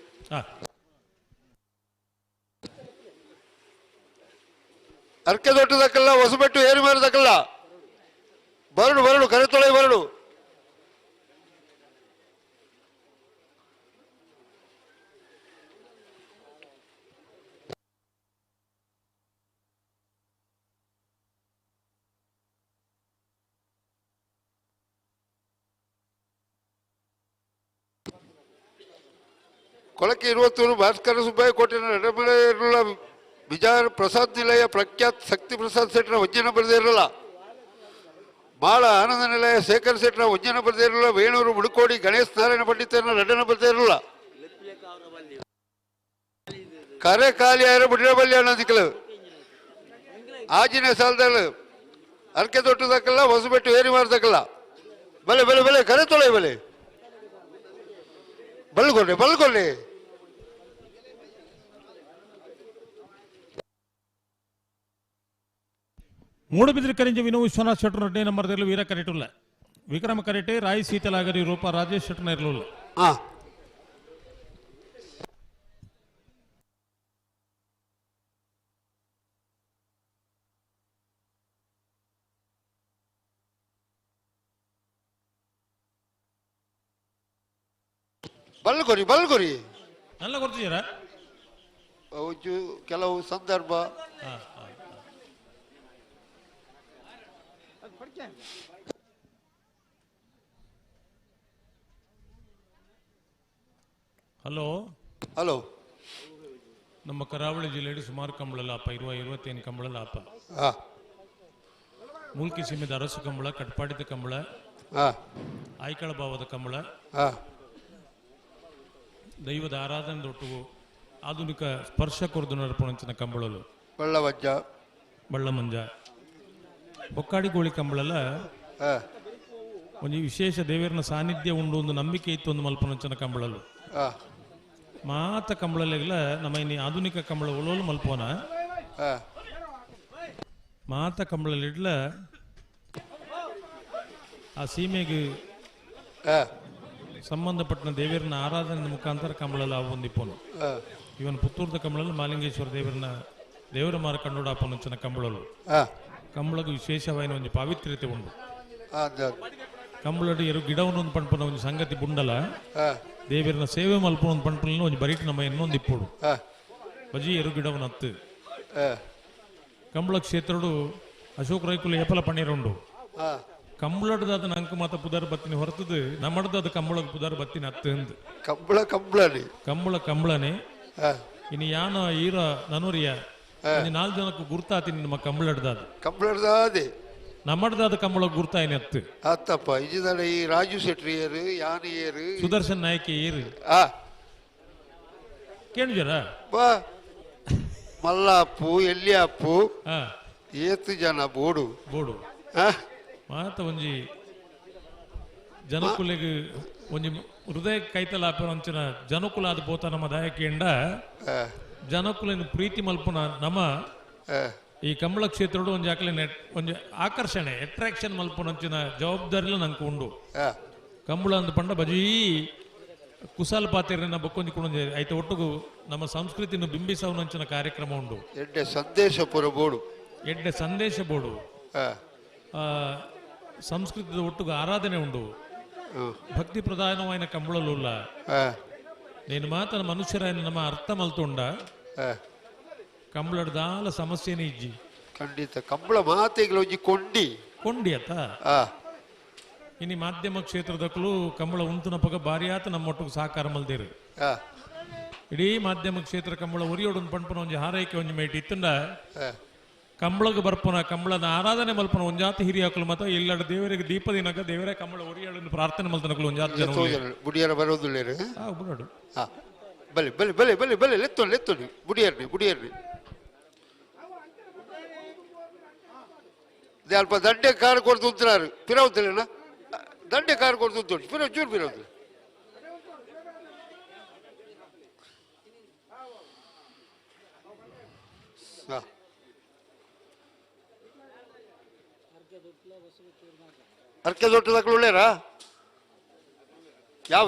ಅರ್ಕೆ ದೊಡ್ಡದಕ್ಕಲ್ಲ ಹೊಸಬೆಟ್ಟು ಏರಿ ಮಾರದಕ್ಕಲ್ಲ ಬರಡು ಬರಡು ಕರೆ ತೊಳೆ ಬರಡು ಕೊಳಕ್ಕೆ 20 ಭಾಸ್ಕರ ಸುಬ್ಬಯ್ಯ ಕೋಟೆನ ನಡಮಳೆ ಇರಲ್ಲ ಬಿಜಾರ್ ಪ್ರಸಾದ್ ನಿಲಯ ಪ್ರಖ್ಯಾತ್ ಶಕ್ತಿ ಪ್ರಸಾದ್ ಸೆಟ್ರ ವಜ್ಜನ ಬರೆದಿರಲ್ಲ ಮಾಳ ಆನಂದ ನಿಲಯ ಶೇಖರ್ ಸೆಟ್ರ ವಜ್ಜನ ಬರೆದಿರಲ್ಲ ವೇಣೂರು ಮುಡುಕೋಡಿ ಗಣೇಶ್ ನಾರಾಯಣ ಪಂಡಿತನ ರಡ್ಡನ ಬರೆದಿರಲ್ಲ ಕರೆ ಖಾಲಿ ಆಯ್ರ ಬಿಡಬಲ್ಲಿ ಅನ್ನೋದಿಕ್ಕಲು ಆಜಿನ ಸಾಲದಲ್ಲಿ ಅರ್ಕೆ ತೊಟ್ಟದಕ್ಕಲ್ಲ ಹೊಸಬೆಟ್ಟು ಏರಿ ಮಾರದಕ್ಕಲ್ಲ ಬಲೆ ಬಲೆ ಬಲೆ ಕರೆ ತೊಳೆ ಬಲೆ ಬಲ್ಗೊಳ್ಳಿ ಮೂಡಬಿದ್ರೆ ಕರಿಂಜ ವಿನೋ ವಿಶ್ವನಾಥ್ ಶೆಟ್ಟರ್ 2ನೇ ನಂಬರ್ದಲ್ಲಿ ವೀರ ಕರೆಟುಲ್ಲ ವಿಕ್ರಮ ಕರೆಟೆ ರಾಯಿ ಸೀತಲಾಗರಿ ರೂಪ ರಾಜೇಶ್ ಶೆಟ್ಟರ್ ಇರಲಿಲ್ಲ. ಬಲ್ಗೊರಿ ಬಲ್ಗೊರಿ ಎಲ್ಲ ಗೊತ್ತಿದ್ದೀರಾ ಕೆಲವು ಸಂದರ್ಭ ಹಲೋ ಹಲೋ ನಮ್ಮ ಕರಾವಳಿ ಜಿಲ್ಲೆಯಲ್ಲಿ ಸುಮಾರು ಕಂಬಳಲ್ಲ ಅಪ್ಪ 21 ಕಂಬಳಲ್ಲ ಅಪ್ಪ ಮುಲ್ಕಿ ಸೀಮೆದ ಅರಸು ಕಂಬಳ ಕಟ್ಪಾಡಿದ ಕಂಬಳ ಆಯ್ಕಳ ಭಾವದ ಕಂಬಳ ದೈವದ ಆರಾಧನೆ ದೊಟ್ಟು ಆಧುನಿಕ ಸ್ಪರ್ಶ ಕೊರದು ನರಪಣಂಚಿನ ಕಂಬಳಲು ಬಳ್ಳವಜ್ಜ ಬಳ್ಳಮಂಜ ಬೊಕ್ಕಾಡಿ ಗೋಳಿ ಕಂಬಳಲ್ಲ ಒಂದು ವಿಶೇಷ ದೇವರನ ಸಾನ್ನಿಧ್ಯ ಉಂಡು ಒಂದು ನಂಬಿಕೆ ಇತ್ತು ಒಂದು ಮಲ್ಪನಂಚನ ಕಂಬಳಲು ಮಾತ ಕಂಬಳಲೆಗ್ಲ ನಮ್ಮ ಇನ್ನು ಆಧುನಿಕ ಕಂಬಳ ಒಲೋಲು ಮಲ್ಪೋನ ಮಾತ ಕಂಬಳಲಿಡ್ಲ ಆ ಸೀಮೆಗೆ ಸಂಬಂಧಪಟ್ಟ ದೇವರನ ಆರಾಧನೆ ಮುಖಾಂತರ ಕಂಬಳಲ್ಲ ಒಂದಿಪ್ಪನು ಇವನ್ ಪುತ್ತೂರದ ಕಂಬಳಲ್ಲಿ ಮಾಲಿಂಗೇಶ್ವರ ದೇವರ ಮಾರ ಕಂಡುಡಾಪನಂಚನ ಕಂಬಳಲು ಕಂಬಳಗೂ ವಿಶೇಷವಾದ ಒಂದು ಪಾವಿತ್ರ್ಯತೆ ಉಂಟು. ಕಂಬಳಡು ಎರಡು ಗಿಡವನ್ನು ಪಂಪನ ಒಂದು ಸಂಗತಿ ಬುಂಡಲ ದೇವರನ ಸೇವೆ ಮಲ್ಪನ ಒಂದು ಪಂಪನ ಒಂದು ಬರೀಟ್ ನಮ್ಮ ಇನ್ನೊಂದು ಇಪ್ಪುಡು ಬಜಿ ಎರಡು ಗಿಡವನ್ನು ಹತ್ತು ಕಂಬಳ ಕ್ಷೇತ್ರಡು ಅಶೋಕ್ ರೈಕುಲು ಏಪಲ ಪಣ್ಣೀರುಂಡು ಕಂಬಳಡ್ದಾದ ನಂಗೆ ಮಾತ ಪುದಾರ್ ಬತ್ತಿನಿ ಹೊರತದು ನಮ್ಮಡ್ದಾದ ಕಂಬಳ ಪುದಾರ್ ಬತ್ತಿನಿ ಹತ್ತು ಅಂದು ಕಂಬಳನೇ ಇನ್ನು ಯಾನ ಈರ ನನೂರಿಯ 4 ಜನಕ್ಕೂ ಗುರ್ತಾತೀನಿ ನಮ್ಮ ಕಂಬಳಡ್ದಾದ ನಮ್ಮಡ್ದಾದ ಕಂಬಳ ಗುರ್ತಾಯಿನಿ ಹತ್ತು ಅತ್ತಪ್ಪ ಇಜಿದಲ್ಲ ಈ ರಾಜು ಶೆಟ್ರಿಯರು ಯಾನಿಯರು ಸುದರ್ಶನ್ ನಾಯಕ ಏರು ಕೇಳಿಜರ ಮಲ್ಲಪ್ಪು ಎಲ್ಲಿಯಪ್ಪು ಏತು ಜನ ಬೋಡು ಮಾತ ಒಂಜಿ ಜನಕುಲೆಗೆ ಒಂಜಿ ಹೃದಯ ಕೈತಲಾಪ ಅಂಚಿನ ಜನಕುಲ ಅದು ಬೋತ ನಮ್ಮ ದಾಯಕೆಂಡ ಜನಕುಲಿನ ಪ್ರೀತಿ ಮಲ್ಪನ ನಮ್ಮ ಈ ಕಂಬಳ ಕ್ಷೇತ್ರಡು ಒಂಜಿ ಆಕಲೆ ಒಂಜಿ ಆಕರ್ಷಣೆ ಅಟ್ರಾಕ್ಷನ್ ಮಲ್ಪನಂಚಿನ ಜವಾಬ್ದಾರಿಲ ನಂಗೆ ಉಂಡು ಕಂಬಳ ಅಂದ ಪಂಡ ಬಜೀ ಕುಸಾಲ್ ಪಾತೆರನ್ನ ಬಕ್ಕೊಂಜಿ ಕುಣಂಜಿ ಐತೆ ಒಟ್ಟುಗು ನಮ್ಮ ಸಂಸ್ಕೃತಿನ ಬಿಂಬಿಸವನಂಚಿನ ಕಾರ್ಯಕ್ರಮ ಉಂಡು ಎಡ್ಡೆ ಸಂದೇಶ ಬೋಡು ಸಂಸ್ಕೃತದ ಒಟ್ಟುಗು ಆರಾಧನೆ ಉಂಡು ಭಕ್ತಿ ಪ್ರಧಾನವಾದ ಕಂಬಳಲುಲ್ಲ నేను ಮಾತನ ಮನುಷ್ಯರಾಯನ ನಮ್ಮ ಅರ್ಥ ಮಲ್ತೊಂಡ ಕಂಬಳಡ್ದಾಲ ಸಮಸ್ಯೆನೇ ಇಜ್ಜಿ ಖಂಡಿತ ಕಂಬಳ ಮಾತೆಗಳು ಒಂಜಿ ಕೊಂಡಿ ಅತ್ತ ಇನ್ನು ಮಾಧ್ಯಮ ಕ್ಷೇತ್ರದಕ್ಕೂ ಕಂಬಳ ಉಂತುನಪಗ ಬಾರಿ ಆತ ನಮ್ಮೊಟ್ಟಿಗೆ ಸಹಕಾರ ಮಲ್ದೇರು ಇಡೀ ಮಾಧ್ಯಮ ಕ್ಷೇತ್ರ ಕಂಬಳ ಒರಿಯೋಡು ಪಂಪನ ಒಂಜಿ ಹಾರೈಕೆ ಒಂಜಿ ಮೇಟಿ ಇತ್ತಂಡ ಕಂಬಳಗೆ ಬರ್ಪನ ಕಂಬಳದ ಆರಾಧನೆ ಮಲ್ಪನ ಒಂಜಾತಿ ಹಿರಿಯಾಕಲು ಮತ ಎಲ್ಲರ ದೇವರಿಗೆ ದೀಪದಿನಕ ದೇವರೇ ಕಂಬಳ ಒರಿಯಾಳನ್ನು ಪ್ರಾರ್ಥನೆ ಮಲ್ತನಕಲು ಒಂಜಾತಿ ಜನ ಬುಡಿಯರ ಬರೋದಿಲ್ಲೇರು ಬುಡಾಡು ಬಲೆ ಬಲೆ ಬಲೆ ಬಲೆ ಬಲೆ ಲೆತ್ತೊಂಡು ಬುಡಿಯರ್ನಿ ಅಲ್ಪ ದಂಡೆ ಕಾರು ಕೊಡ್ತು ಅಂತಾರೆ ಪಿರವುತ್ತಲೇನ ದಂಡೆ ಕಾರು ಕೊಡ್ತು ಅಂತ ಚೂರು ಪಿರವುತ್ತಲೆ ಅರ್ಕೆ ದೊಡ್ಡದಾಗ್ಲು ಒಳ್ಳೆಯರಾ ಯಾವ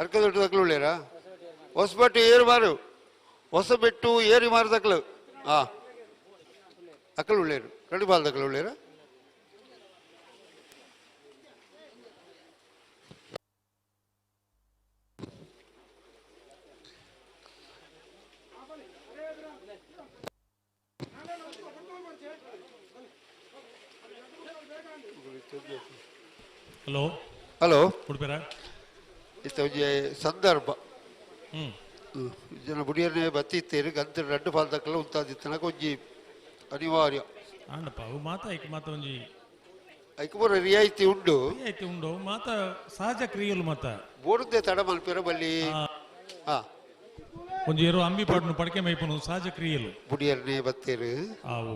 ಅರ್ಕೆ ದೊಡ್ಡದಾಗ್ಲು ಒಳ್ಳೆಯರಾ ಹೊಸಬೆಟ್ಟು ಏರು ಹೊಸಬೆಟ್ಟು ಏರಿ ಮಾರದಕ್ಲು ಅಕ್ಕಲು ಒಳ್ಳೆಯರು ಕಡಿಬಾಲ್ದಕ್ಲು ಒಳ್ಳೆಯರಾ ಹಲೋ ಇತ್ತ ಒಂಜಿ ಸಂದರ್ಭ ಜನ ಬುಡಿಯನ್ನೇ ಬತ್ತಿತ್ತೇರು ಗಂತ 2 ಪಾಲ್ದಕ್ಕೆಲ್ಲ ಉಂತಾದಿತ್ತನಕ ಒಂಜಿ ಅನಿವಾರ್ಯ ಐಕುಪುರ ರಿಯಾಯಿತಿ ಉಂಡು ಮಾತ ಸಹಜ ಕ್ರಿಯಲು ಮಾತ ಬೋಡುದೇ ತಡ ಮಲ್ಪೆರ ಬಲ್ಲಿ ಒಂಜಿ ಏರೋ ಅಂಬಿ ಪಾಡ್ನು ಪಡಕೆ ಮೈಪನು ಸಹಜ ಕ್ರಿಯಲು ಬುಡಿಯನ್ನೇ ಬತ್ತೇರು ಆವು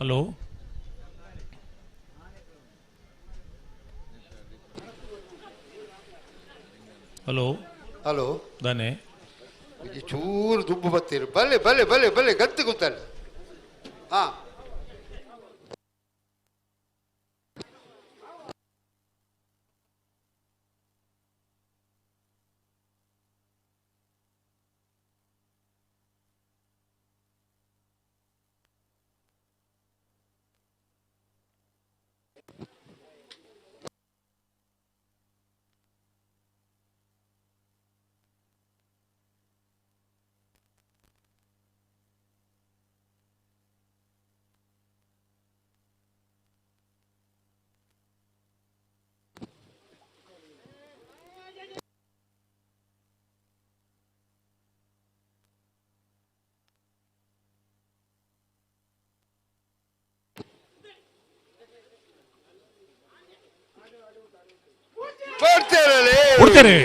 ಹಲೋ ಹಲೋ ಹಲೋ ದಾನೆ ಈ ಚೂರು ದುಬ್ಬು ಬತ್ತೀರಿ ಬಲ್ಲೆ ಬಲ್ಲೆ ಬಲ್ಲೆ ಬಲ್ಲೆ ಗತ್ತು ಕೂತಾನೆ ಹಾ ಕೊಡ್ತೇನೆ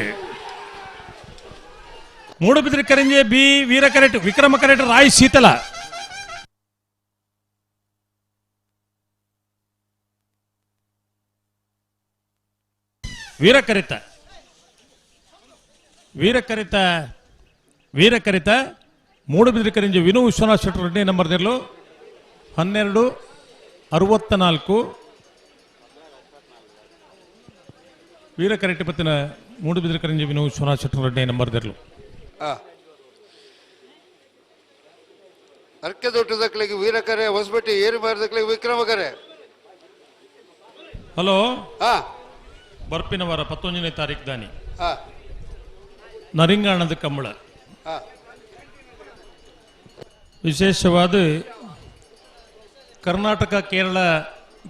ಮೂಡುಬಿದ್ರೆ ಕರಂಜೆ ಬಿ ವೀರ ಕರೆಟ್ ವಿಕ್ರಮ ಕರೆಟ್ ರಾಯ್ ಶೀತಲ ವೀರಕರಿತ ವೀರಕರಿತ ವೀರಕರಿತ ಮೂಡುಬಿದ್ರೆ ಕರಂಜೆ ವಿನು ವಿಶ್ವನಾಥ್ ಶೆಟ್ಟರ್ 2ನೇ ನಂಬರ್ದಲ್ಲೂ 1264 ವೀರಕರೆಟ್ಟಿ ಪತ್ತಿನ ಮೂಡುಬಿದ್ರೆ ಕರಂಜೆ ವಿನು ವಿಶ್ವನಾಥ್ ಶೆಟ್ಟರ್ 2ನೇ ನಂಬರ್ದಲ್ಲೂ ಅರ್ಕೆ ದೊಡ್ಡದಕ್ಕಳಿಗೆ ವೀರಕರೆ ಹೊಸಬಟ್ಟಿ ಏರು ಮಾರದಕ್ಕಳಿಗೆ ವಿಕ್ರಮಕರೆ ಹಲೋ ಹಾ ಬರ್ಪಿನ ವಾರ 19ನೇ ತಾರೀಕು ದಾನಿ ಹಾ ನರಿಂಗಾಣದ ಕಂಬಳ ಹಾ ವಿಶೇಷವಾದ ಕರ್ನಾಟಕ ಕೇರಳ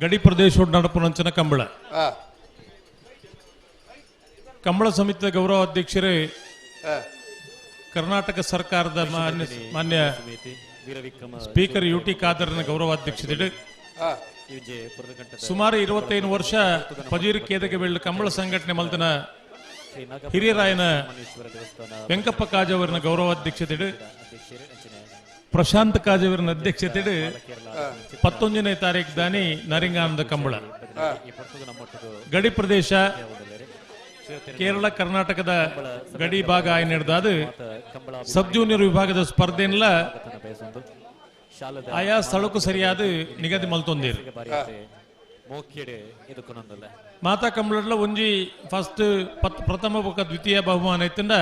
ಗಡಿ ಪ್ರದೇಶ ನಡಪುನಂಚಿನ ಕಂಬಳ ಹಾ ಕಂಬಳ ಸಮಿತಿಯ ಗೌರವ ಅಧ್ಯಕ್ಷರೇ ಹಾ ಕರ್ನಾಟಕ ಸರ್ಕಾರದ ಮಾನ್ಯ ಸ್ಪೀಕರ್ ಯುಟಿ ಖಾದರ್ನ ಗೌರವಾಧ್ಯಕ್ಷತೆ ಹಾ ಸುಮಾರು 25 ವರ್ಷ ಪಜೀರ್ ಕೇದಗೆ ಬೆಳ್ಳ ಕಂಬಳ ಸಂಘಟನೆ ಮಲ್ತನ ಹಿರಿಯರಾಯನ ವೆಂಕಪ್ಪ ಕಾಜವರನ ಗೌರವಾಧ್ಯಕ್ಷತೆ ಪ್ರಶಾಂತ್ ಕಾಜವರನ ಅಧ್ಯಕ್ಷತೆ 19ನೇ ತಾರೀಕು ದಾನಿ ನರಿಂಗಾನದ ಕಂಬಳ ಗಡಿ ಪ್ರದೇಶ ಕೇರಳ ಕರ್ನಾಟಕದ ಗಡಿ ಭಾಗ ಆಯ್ನ ಹಿಡ್ದಾದ ಸಬ್ ಜೂನಿಯರ್ ವಿಭಾಗದ ಸ್ಪರ್ಧೆಲ್ಲ ಆಯಾ ಸ್ಥಳಕ್ಕೂ ಸರಿಯಾದ ನಿಗದಿ ಮಲ್ತೊಂದಿರು ಮಾತಾ ಕಂಬಳ ಒಂಜಿ ಫಸ್ಟ್ ಪ್ರಥಮ ಬೊಕ್ಕ ದ್ವಿತೀಯ ಬಹುಮಾನ ಇತ್ತಂಡ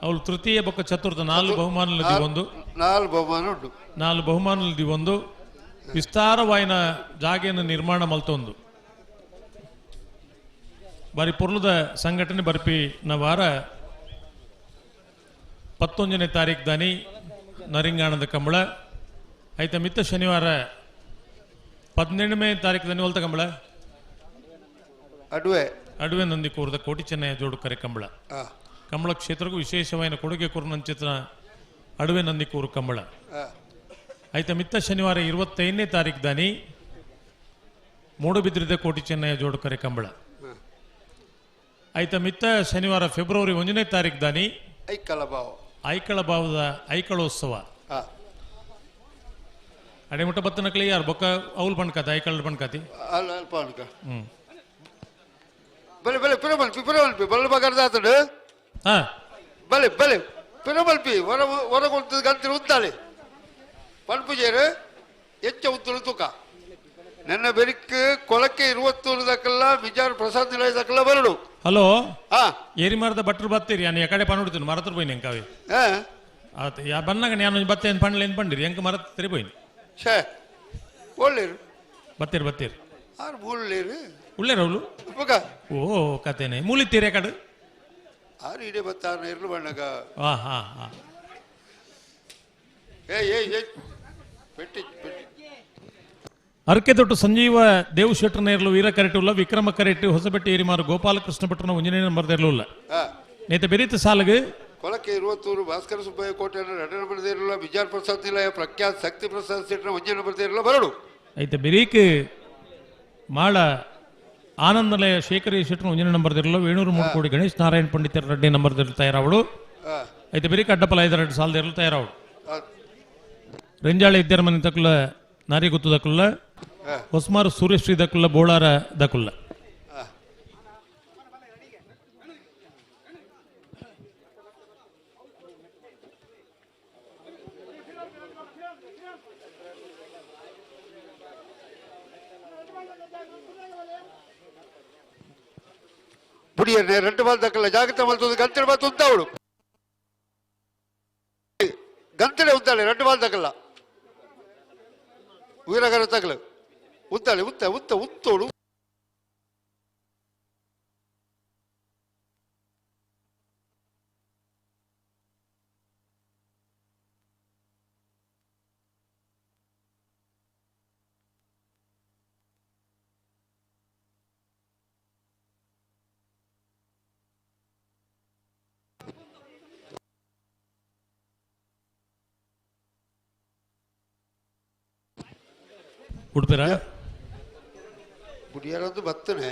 ಅವಳು ತೃತೀಯ ಬೊಕ್ಕ ಚತುರ್ಥ 4 ಬಹುಮಾನ ಒಂದು 4 ಬಹುಮಾನ ಉಂಟು 4 ಬಹುಮಾನ ಒಂದು ವಿಸ್ತಾರವಾಯಿನ ಜಾಗೆಯನ್ನು ನಿರ್ಮಾಣ ಮಲ್ತೊಂದು ಬಾರಿ ಪೊರ್ಲದ ಸಂಘಟನೆ ಬರ್ಪಿನ ವಾರ 19ನೇ ತಾರೀಕು ದಾನಿ ನರಿಂಗಾಣದ ಕಂಬಳ ಐತ ಮಿತ್ತ ಶನಿವಾರ 17ನೇ ತಾರೀಕು ದಾನಿ ಹೊಲ್ತ ಕಂಬಳ ಅಡುವೆ ನಂದಿಕೂರದ ಕೋಟಿ ಚೆನ್ನಯ್ಯ ಜೋಡು ಕರೆ ಕಂಬಳ ಕಂಬಳ ಕ್ಷೇತ್ರಕ್ಕೂ ವಿಶೇಷವಾದ ಕೊಡುಗೆ ಕೊರನಂಚಿತ ಅಡುವೆ ನಂದಿಕೂರು ಕಂಬಳ ಐತ ಮಿತ್ತ ಶನಿವಾರ 25ನೇ ತಾರೀಕು ದಾನಿ ಮೂಡುಬಿದ್ರಿದ ಕೋಟಿ ಚೆನ್ನಯ್ಯ ಜೋಡು ಕರೆ ಕಂಬಳ ಐತ ಮಿತ್ತ ಶನಿವಾರ ಫೆಬ್ರವರಿ 1ನೇ ತಾರೀಕು ದಾನಿ ಐಕಳ ಭಾವದ ಐಕಳೋತ್ಸವ ಅಡೆಮುಟ್ಟ ಬತ್ತನಕ್ಲಿ ಯಾರು ಬೊಕ್ಕ ಅವಲ್ ಬಣ್ಕಾತಿ ಐಕಳ ಬಣ್ಕಾತಿ ಬಲೆ ಬಲೆ ಪಿರಮಲ್ಪಿ ಪಿರಮಲ್ಪಿ ಬಲ್ಲ ಬಗರ್ದಾತಡು ಹಾ ಬಲೆ ಬಲೆ ಪಿರಮಲ್ಪಿ ಹೊರಗೊಳ್ತದ ಗಂತಿರು ಉದ್ದಾಳೆ ಪಣ್ಪುಜೇರು ಹೆಚ್ಚ ಉತ್ತಳು ತೂಕ ನನ್ನ ಬೆರಿಕ್ ಕೊಳಕ್ಕೆ 20 ದಕ್ಕಲ್ಲ ಬಿಜಾರ್ ಪ್ರಸಾದ್ ನಿಲಯದಕ್ಕಲ್ಲ ಬರಡು ಹಲೋ ಹಾ ಏರಿ ಮರದ ಭಟ್ರು ಬತ್ತೀರಿ ನಾನು ಎಕಡೆ ಪಣ್ಬಿಡ್ತೀನಿ ಮರತ್ರ పోయిన ಎಂಕಾವೆ ಆತ ಯಾ ಬನ್ನಾಗ ನಾನು ಬತ್ತೆ ಏನು ಪಣ್ಣ ಏನು ಪಂಡಿರಿ ಎಂಕ ಮರ ತೆರಿ పోయిన ಛೇ ಒಳ್ಳೆರು ಬತ್ತೀರಿ ಬತ್ತೀರಿ ಆರು ಮೂಲೇರು ಉಳ್ಳೇರು ಅವಳು ಓ ಕತೆನೆ ಮೂಲಿತ್ತೀರಿ ಎಕಡೆ ಆರು ಇಡೇ ಬತ್ತಾರ ಇರ್ಲು ಬಣ್ಣಗ ಹಾ ಹಾ ಹಾ ಏ ಪೆಟ್ಟಿ ಪೆಟ್ಟಿ ಅರ್ಕೆದೊಟ್ಟು ಸಂಜೀವ ದೇವ್ ಶೆಟ್ಟರ್ ನೇರ್ಲು ವೀರ ಕರೆಟುಲ್ಲ ವಿಕ್ರಮ ಕರೆಟ್ಟು ಹೊಸಬೆಟ್ಟಿ ಏರಿಮಾರು ಗೋಪಾಲಕೃಷ್ಣ ಭಟ್ರನ 1ನೇ ನಂಬರ್ದಿರಲಿಲ್ಲ ನೇತ ಬೆರೀತ ಸಾಲಗೆ ಕೊಳಕ್ಕೆ 20 ಭಾಸ್ಕರ ಸುಬ್ಬಯ್ಯ ಕೋಟೆ 2ನೇ ನಂಬರ್ದಿರಲಿಲ್ಲ ಬಿಜಾರ್ ಪ್ರಸಾದ್ ನಿಲಯ ಪ್ರಖ್ಯಾತ್ ಶಕ್ತಿ ಪ್ರಸಾದ್ ಶೆಟ್ಟರ್ 1ನೇ ನಂಬರ್ದಿರಲಿಲ್ಲ ಬರಡು ಐತೆ ಬೆರೀಕ್ ಮಾಳ ಆನಂದಲಯ ಶೇಖರಿ ಶೆಟ್ಟರ್ 1ನೇ ನಂಬರ್ದಿರಲಿಲ್ಲ ವೇಣೂರು ಮೂಡ್ಕೋಡಿ ಗಣೇಶ್ ನಾರಾಯಣ್ ಪಂಡಿತರ 2ನೇ ನಂಬರ್ದಿರಲು ತಯಾರಾವಳು ಐತೆ ಬೆರೀಕ್ ಅಡ್ಡಪಲ 2 ಸಾಲದಿರಲು ತಯಾರಾವಳು ರೆಂಜಾಳೆ ವಿದ್ಯಾರಮನೆ ತಕ್ಕಲ ನಾರಿಗುತ್ತು ದಕ್ಕುಲ್ಲ ಹೊಸ್ಮಾರು ಸೂರ್ಯಶ್ರೀ ದಕ್ಕುಲ್ಲ ಬೋಳಾರ ದಕ್ಕುಲ್ಲ புடியண்ணே 2 பால் தக்கல ಜಾಗೃತ ಮಲ್ತುದು ಗಂಟೆ ಬಾತ್ ಉಂತಾವಳು ಗಂಟೆ ಉಂತಾಳೆ 2 ಬಾಲ್ ತಕ್ಕಲ್ಲ ವೀರಗರ ತಕ್ಕಲ ಉಂತಾಳೆ ಉತ್ತೋಳು ಉಡುಪಿರ ಬುಡಿಯಾರೊಂದು ಬತ್ತನೆ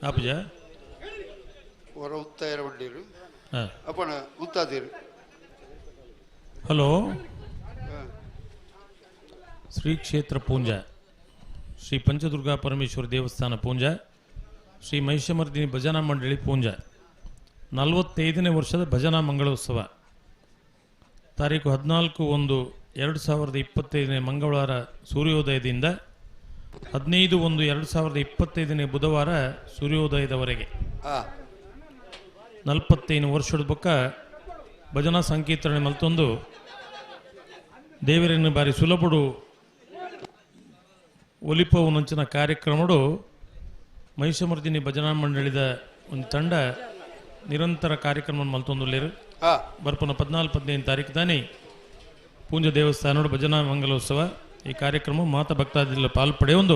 ಆಪುಜ ಹೊರ ಉತ್ತಾಯರ ಬಂಡೀರು ಅಪ್ಪಣ ಉತ್ತಾದೀರು ಹಲೋ ಶ್ರೀ ಕ್ಷೇತ್ರ ಪೂಂಜ ಶ್ರೀ ಪಂಚದುರ್ಗಾ ಪರಮೇಶ್ವರ ದೇವಸ್ಥಾನ ಪೂಂಜ ಶ್ರೀ ಮಹಿಷಮರ್ದಿನಿ ಭಜನಾ ಮಂಡಳಿ ಪೂಂಜ 45ನೇ ವರ್ಷದ ಭಜನಾ ಮಂಗಳೋತ್ಸವ ತಾರೀಕು 14/1/2025 ಮಂಗಳವಾರ ಸೂರ್ಯೋದಯದಿಂದ 15/1/2025 ಬುಧವಾರ ಸೂರ್ಯೋದಯದವರೆಗೆ 45 ವರ್ಷದ ಬೊಕ್ಕ ಭಜನಾ ಸಂಕೀರ್ತನೆ ಮಲ್ತೊಂದು ದೇವರನ್ನು ಬಾರಿ ಸುಲಭಡು ಒಲಿಪವು ನಂಚಿನ ಕಾರ್ಯಕ್ರಮಡು ಮಹಿಷಮರ್ದಿನಿ ಭಜನಾ ಮಂಡಳಿದ ಒಂದು ತಂಡ ನಿರಂತರ ಕಾರ್ಯಕ್ರಮ ಮಲ್ತೊಂದುಲ್ಲೇರು ಬರ್ಪನ 14-15 ತಾರೀಕು ತಾನೇ ಪೂಂಜ ದೇವಸ್ಥಾನ ಭಜನಾ ಮಂಗಲೋತ್ಸವ ಈ ಕಾರ್ಯಕ್ರಮ ಮಾತ ಭಕ್ತಾದಿಲ್ಲ ಪಾಲ್ಪಡೆ ಒಂದು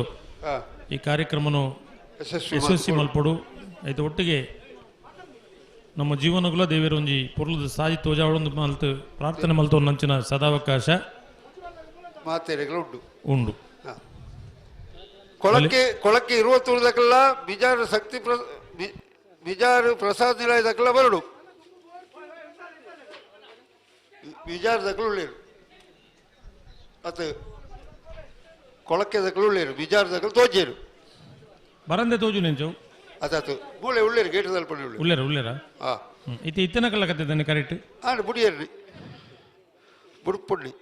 ಈ ಕಾರ್ಯಕ್ರಮನು ಯಶಸ್ವಿ ಮಲ್ಪಡು ಆಯ್ತು ಒಟ್ಟಿಗೆ ನಮ್ಮ ಜೀವನಗುಲ ದೇವರ ಒಂಜಿ ಪುರ್ಲದ ಸಾಜಿ ತೋಜಾವಳೊಂದು ಮಲ್ತು ಪ್ರಾರ್ಥನೆ ಮಲ್ತು ನಂಚಿನ ಸದಾವಕಾಶ ಉಂಡು ಕೊಳಕ್ಕೆ 20 ದಕ್ಕಲ್ಲ ಬಿಜಾರು ಶಕ್ತಿ ಬಿಜಾರು ಪ್ರಸಾದ್ ನಿಲಯ ದಕ್ಕಲ್ಲ ಬರಡು ಬಿಜಾರು ದಕ್ಕಲು ಉಳ್ಳೇರು ಅತ ಕೊಳಕ್ಕೆ ದಕ್ಕಲು ಉಳ್ಳೇರು ಬಿಜಾರು ದಕ್ಕಲು ತೋಜೇರು ಬರಂದೆ ತೋಜು ನೆಂಚು ಅದಾತು ಮೂಳೆ ಉಳ್ಳೇರು ಗೇಟ್ ತಲ್ಪಣೆ ಉಳ್ಳೇರ ಇತ್ತಿನ ಕಲ್ಲ ಕತ್ತಿದ್ದಾನೆ ಕರೆಕ್ಟ್ ಬುಡಿಯರ್ರಿ ಬುಡುಪುಣ್ಣಿ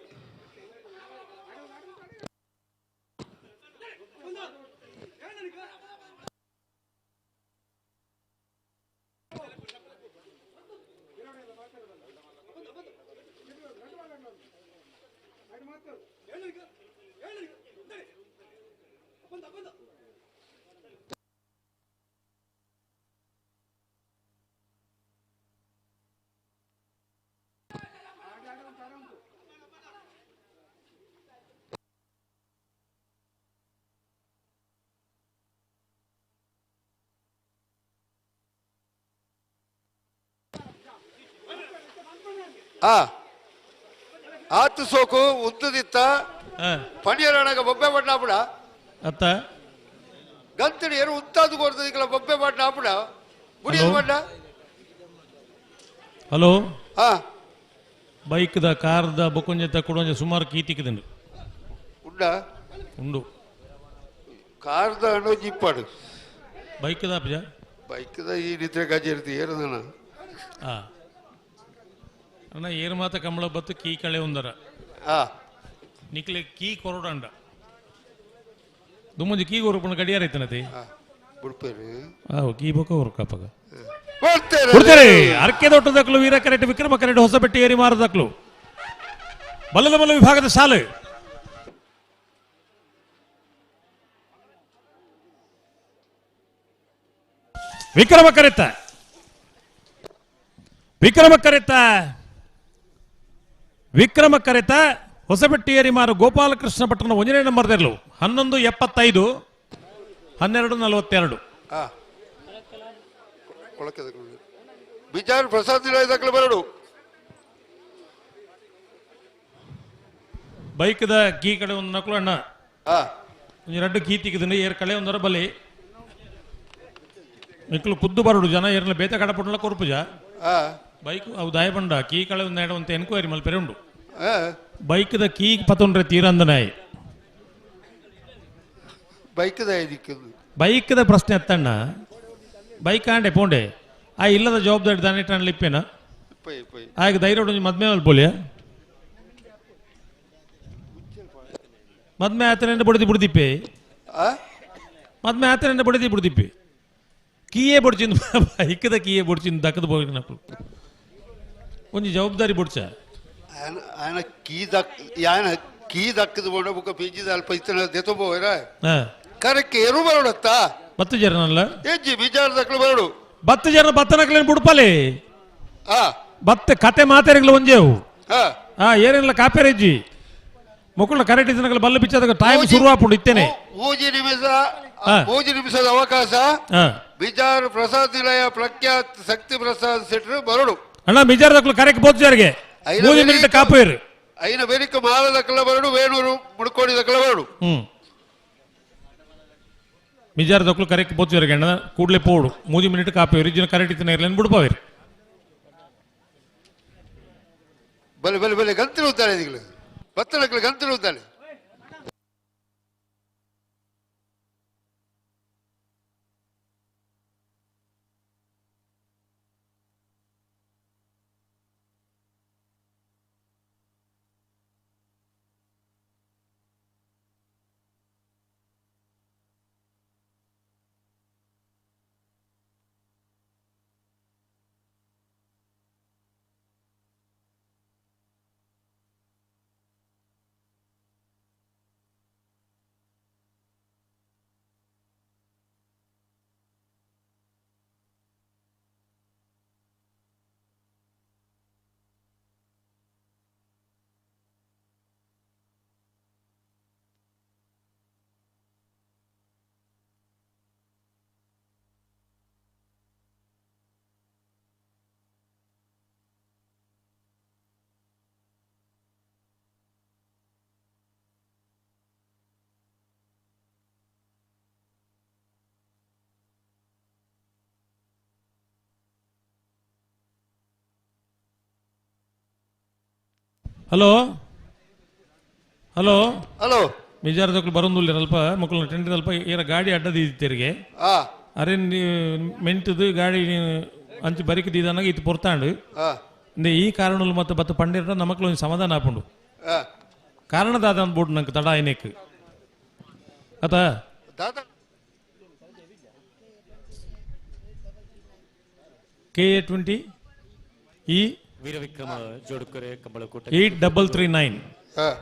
ಆತು ಸೋಕು ಉತ್ತದಿತ್ತ ಪಣಿಯರನಾಗ ಬೊಬ್ಬೆ ಪಟ್ಟಾಪುಡ ಅತ್ತ ಗಂತಡಿ ಏನು ಉತ್ತಾದು ಕೊಡ್ತದಿಕ್ಕಲ್ಲ ಬೊಬ್ಬೆ ಪಟ್ಟಾಪುಡ ಬುಡಿಯದು ಪಟ್ಟ ಹಲೋ ಬೈಕ್ದ ಕಾರ್ದ ಬೊಕೊಂಜ ತಕ್ಕೊಡೊಂಜ ಸುಮಾರು ಕೀತಿಕ್ಕಿದನು ಉಂಡು ಕಾರ್ದ ಅನ್ನೋ ಜಿಪ್ಪಾಡು ಬೈಕ್ದ ಅಪ್ಪಜ ಬೈಕ್ದ ಈ ನಿದ್ರೆ ಗಜ ಇರ್ತಿ ಏರದನ ಅಣ್ಣ ಏರು ಮಾತ ಕಂಬಳ ಬತ್ತು ಕೀ ಕಳೆ ಒಂದರ ನಿಕ್ಲೆ ಕೀ ಕೊರಡಂಡ ದುಮ್ಮಂಜಿ ಕೀ ಕೊರಪಣ ಗಡಿಯಾರ ಐತನತಿ ಕೀ ಬೊಕ್ಕ ಹೊರಕಪ್ಪಗ ಅರ್ಕೆ ದೊಡ್ಡದಕ್ಲು ವೀರ ಕರೆಟ್ ವಿಕ್ರಮ ಕರೆಟ್ ಹೊಸಬೆಟ್ಟಿ ಏರಿ ಮಾರದಕ್ಲು ಬಲ್ಲದ ಬಲ್ಲ ವಿಭಾಗದ ಶಾಲೆ ವಿಕ್ರಮ ಕರೆತ ಹೊಸಬೆಟ್ಟಿಯರಿ ಮಾರು ಗೋಪಾಲಕೃಷ್ಣ ಭಟ್ರನ 1ನೇ ನಂಬರ್ದಲ್ಲೂ 11:75 12:42 ಬಿಜಾರ್ ಪ್ರಸಾದ್ ನಿಲಯ ದಕ್ಕಲು ಬರಡು ಬೈಕ್ದ ಕೀ ಕಡೆ ಒಂದು ನಕಲು ಅಣ್ಣ ಎರಡು ಕೀ ತಿಕ್ಕಿದ್ರೆ ಏರ್ ಕಳೆ ಒಂದರ ಬಲಿ ನಿಕ್ಲು ಕುದ್ದು ಬರಡು ಜನ ಏರ್ಲ ಬೇತ ಕಡಪುಡ್ಲ ಕೊರ್ಪುಜ ಬೈಕ್ ಅವು ದಾಯ ಬಂಡ ಕೀ ಕಳೆ ಒಂದು ಎಡ ಅಂತ ಎನ್ಕ್ವೈರಿ ಮಲ್ಪೆರೆ ಉಂಡು ಬೈಕ್ದ ಕೀ ಪತ್ತೊಂಡ್ರೆ ತೀರಂದನಾಯಿ ಬೈಕ್ದ ಇದಕ್ಕಿಂದು ಬೈಕ್ದ ಪ್ರಶ್ನೆ ಎತ್ತಣ್ಣ ಬೈಕ್ ಆಂಡೆ ಪೋಂಡೆ ಆ ಇಲ್ಲದ ಜವಾಬ್ದಾರಿ ದಾನಿಟ್ಟಣ್ಣ ಲಿಪ್ಪೇನ ಪೈ ಪೈ ಆಗ ಧೈರ್ಯ ಮದ್ಮೆ ಅಲ್ಬೋಲಿಯ ಮದ್ಮೆ ಆತನ ಬಡದಿ ಬಿಡ್ದಿಪ್ಪೆ ಆ ಮದ್ಮೆ ಆತನ ಬಡದಿ ಬಿಡ್ದಿಪ್ಪೆ ಕೀಯೇ ಬಡ್ಚಿಂದು ಬೈಕ್ದ ಕೀಯೇ ಬಡ್ಚಿಂದು ದಕ್ಕದ ಬೋಗಿ ನಕ್ಳು ಒಂಜಿ ಜವಾಬ್ದಾರಿ ಬಡ್ಚ ఆయన కీ దక్కదు పోవడం ఒక పేజీ దాని పైన దెతో పోయరా కరెక్ట్ ఎరు బరోడత్తా ಬತ್ತು ಜರನಲ್ಲ ಏಜಿ ಬಿಜಾರ ದಕ್ಕಲು ಬರೋಡು ಬತ್ತು ಜನ ಬತ್ತನಕ್ಲೇನು ಬಿಡ್ಪಲೆ ಆ ಬತ್ತೆ ಕತೆ ಮಾತಾರಿಗಳು ಒಂಜೇವು ಆ ಏನಿಲ್ಲ ಕಾಪೇರೆಜ್ಜಿ ಮಕ್ಕಳ ಕರೆಕ್ಟ್ ಇದ್ದನಕಲ್ಲ ಬಲ್ಲ ಬಿಚ್ಚದಾಗ ಟೈಮ್ ಶುರುವಾಪುಂಡು ಇತ್ತೇನೆ ಮೂಜಿ ನಿಮಿಷದ ಅವಕಾಶ ಬಿಜಾರ ಪ್ರಸಾದ್ ನಿಲಯ ಪ್ರಖ್ಯಾತ್ ಶಕ್ತಿ ಪ್ರಸಾದ್ ಸೆಟ್ರು ಬರೋಡು ಅಣ್ಣ ಮಿಜಾರದಕ್ಕಲು ಕರೆಕ್ಟ್ ಬೋದ್ಜಾರಿಗೆ 3 ಮಿನಿಟ್ ಕಾಪೇರು అయిన వెనుక మాల దక్కల బరుడు వేణూరు ముడుకోడి దక్కల బరుడు ಮಿಜಾರದಕ್ಕಲು ಕರೆಕ್ಟ್ ಬೋದ್ಜಾರಿಗೆ ಅಣ್ಣ ಕೂಡಲೇ ಪೋಡು 3 ಮಿನಿಟ್ ಕಾಪೇರು ಇಜ್ಜಿನ ಕರೆಕ್ಟ್ ಇತ್ತನ ಇರ್ಲೇನು ಬಿಡ್ಪಾವೇರು ಬಲೆ ಬಲೆ ಬಲೆ ಗಂತಲು ಉದ್ದಾಳೆ ಇದಿಗಳು ಬತ್ತನಕ್ಕಲು ಗಂತಲು ಉದ್ದಾಳೆ ಹಲೋ ಹಲೋ ಹಲೋ ಮಿಜಾರದಕ್ಕಲು ಬರೋದಿಲ್ಲ ಅಲ್ಪ ಮಕ್ಕಳು ಟೆಂಟ್ ಅಲ್ಪ ಏರ ಗಾಡಿ ಅಡ್ಡದ ಇದ್ದೀರಿಗೆ ಅರೆ ಮೆಂಟದು ಗಾಡಿ ಅಂಚು ಬರಿಕದಿದ್ದಾನಾಗ ಇದು ಪೊರ್ತಾಂಡು ಈ ಕಾರಣಗಳು ಮತ್ತೆ ಬತ್ತ ಪಂಡಿರ ನಮಕ್ಲು ಒಂದು ಸಮಾಧಾನ ಆಪುಂಡು ಕಾರಣದಾದ ಅಂದ್ಬಿಟ್ಟು ನಂಗೆ ತಡ ಏನಕ್ಕೆ ಆತ KA20 ಈ ವೀರವಿಕ್ರಮ ಜೋಡುಕರೆ ಕಂಬಳಕೋಟ 8339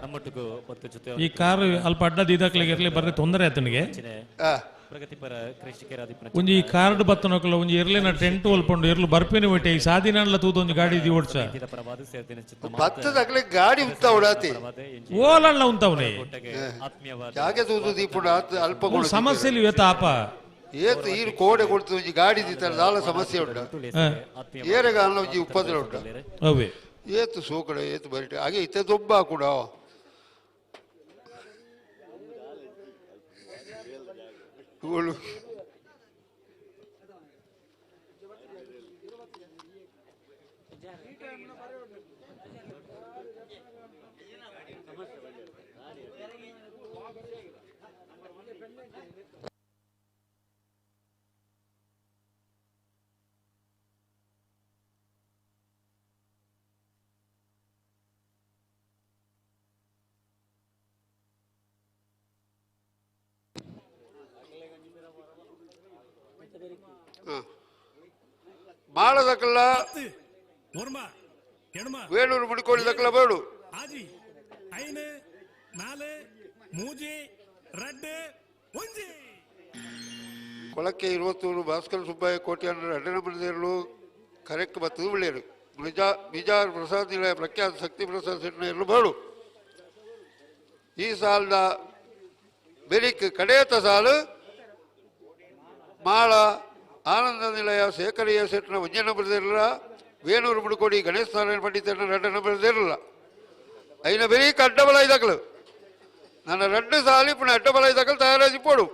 ನಮ್ಮೊಟ್ಟಿಗೂ ಮತ್ತು ಜೊತೆ ಈ ಕಾರು ಅಲ್ಪ ಅಡ್ಡದ ಇದಾಕ್ಲಿಗೆ ಇರ್ಲಿ ಬರ್ರಿ ತೊಂದರೆ ಆತನಿಗೆ ಪ್ರಗತಿಪರ ಕೃಷಿಕರಾದಿಪ್ಪನ ಒಂಜಿ ಕಾರ್ಡ್ ಬತ್ತನಕಲ್ಲ ಒಂಜಿ ಇರ್ಲಿನ ಟೆಂಟ್ ಒಲ್ಪಂಡು ಇರ್ಲು ಬರ್ಪೇನೆ ಒಟ್ಟೆ ಈ ಸಾದಿನಲ್ಲ ತೂದು ಒಂಜಿ ಗಾಡಿ ದಿ ಓಡ್ಸ ಪ್ರವಾದ ಸೇರ್ದಿನ ಚಿತ್ತ ಬತ್ತದಕ್ಲೆ ಗಾಡಿ ಉಂತ ಉಡಾತಿ ಓಲಣ್ಣ ಉಂತವನೆ ಆತ್ಮೀಯವಾದ ಜಾಗೆ ತೂದು ದೀಪುಡ ಅಲ್ಪ ಸಮಸ್ಯೆಲಿ ಇವತ್ತ ಆಪ ಏತು ಈರು ಕೋಡೆ ಕೊಡ್ತು ಒಂಜಿ ಗಾಡಿ ದಿತ್ತಾರೆ ದಾಲ ಸಮಸ್ಯೆ ಉಂಟ ಏರೆಗಾಲ ಒಂಜಿ ಉಪದ್ರ ಉಂಟ ಅವೇ ಏತು ಸೋಕಡ ಏತು ಬರಿಟೆ ಹಾಗೆ ಇತ್ತೆ ದೊಬ್ಬ ಕೂಡ మాళదక్కల వేలూరు ముడికోడి దక్కల బరుడు ಕೊಳಕ್ಕೆ 23 ಭಾಸ್ಕರ ಸುಬ್ಬಯ್ಯ ಕೋಟ್ಯಾನ ಎರಡನೇ ಮನೆದೇರಲು ಕರೆಕ್ಟ್ ಬತ್ತದು ಬಿಳ್ಳೇರು ಮಿಜಾರ್ ಪ್ರಸಾದ್ ನಿಲಯ ಪ್ರಖ್ಯಾತ ಶಕ್ತಿ ಪ್ರಸಾದ್ ಸೆಟ್ನ ಇರಲು ಬರಡು ಈ ಸಾಲದ ಬೆರಿಕ್ ಕಡೆಯತ ಸಾಲು ಮಾಳ ಆನಂದ ನಿಲಯ ಶೇಖರಿಯ ಸೆಟ್ನ ಒಂಜ ನಂಬರ್ದಿರಲ್ಲ ವೇಣೂರು ಮುಡುಕೋಡಿ ಗಣೇಶ ನಾರಾಯಣ ಪಂಡಿತನ 2 ನಂಬರ್ದಿರಲ್ಲ అయిన ಬೆರಿಕ್ ಅಡ್ಡಬಲ ಐದಕ್ಕಲು ನನ್ನ 2 ಸಾಲಿ ಪುನಃ ಅಡ್ಡಬಲ ಐದಕ್ಕಲು ತಯಾರಾಗಿ ಪೋಡು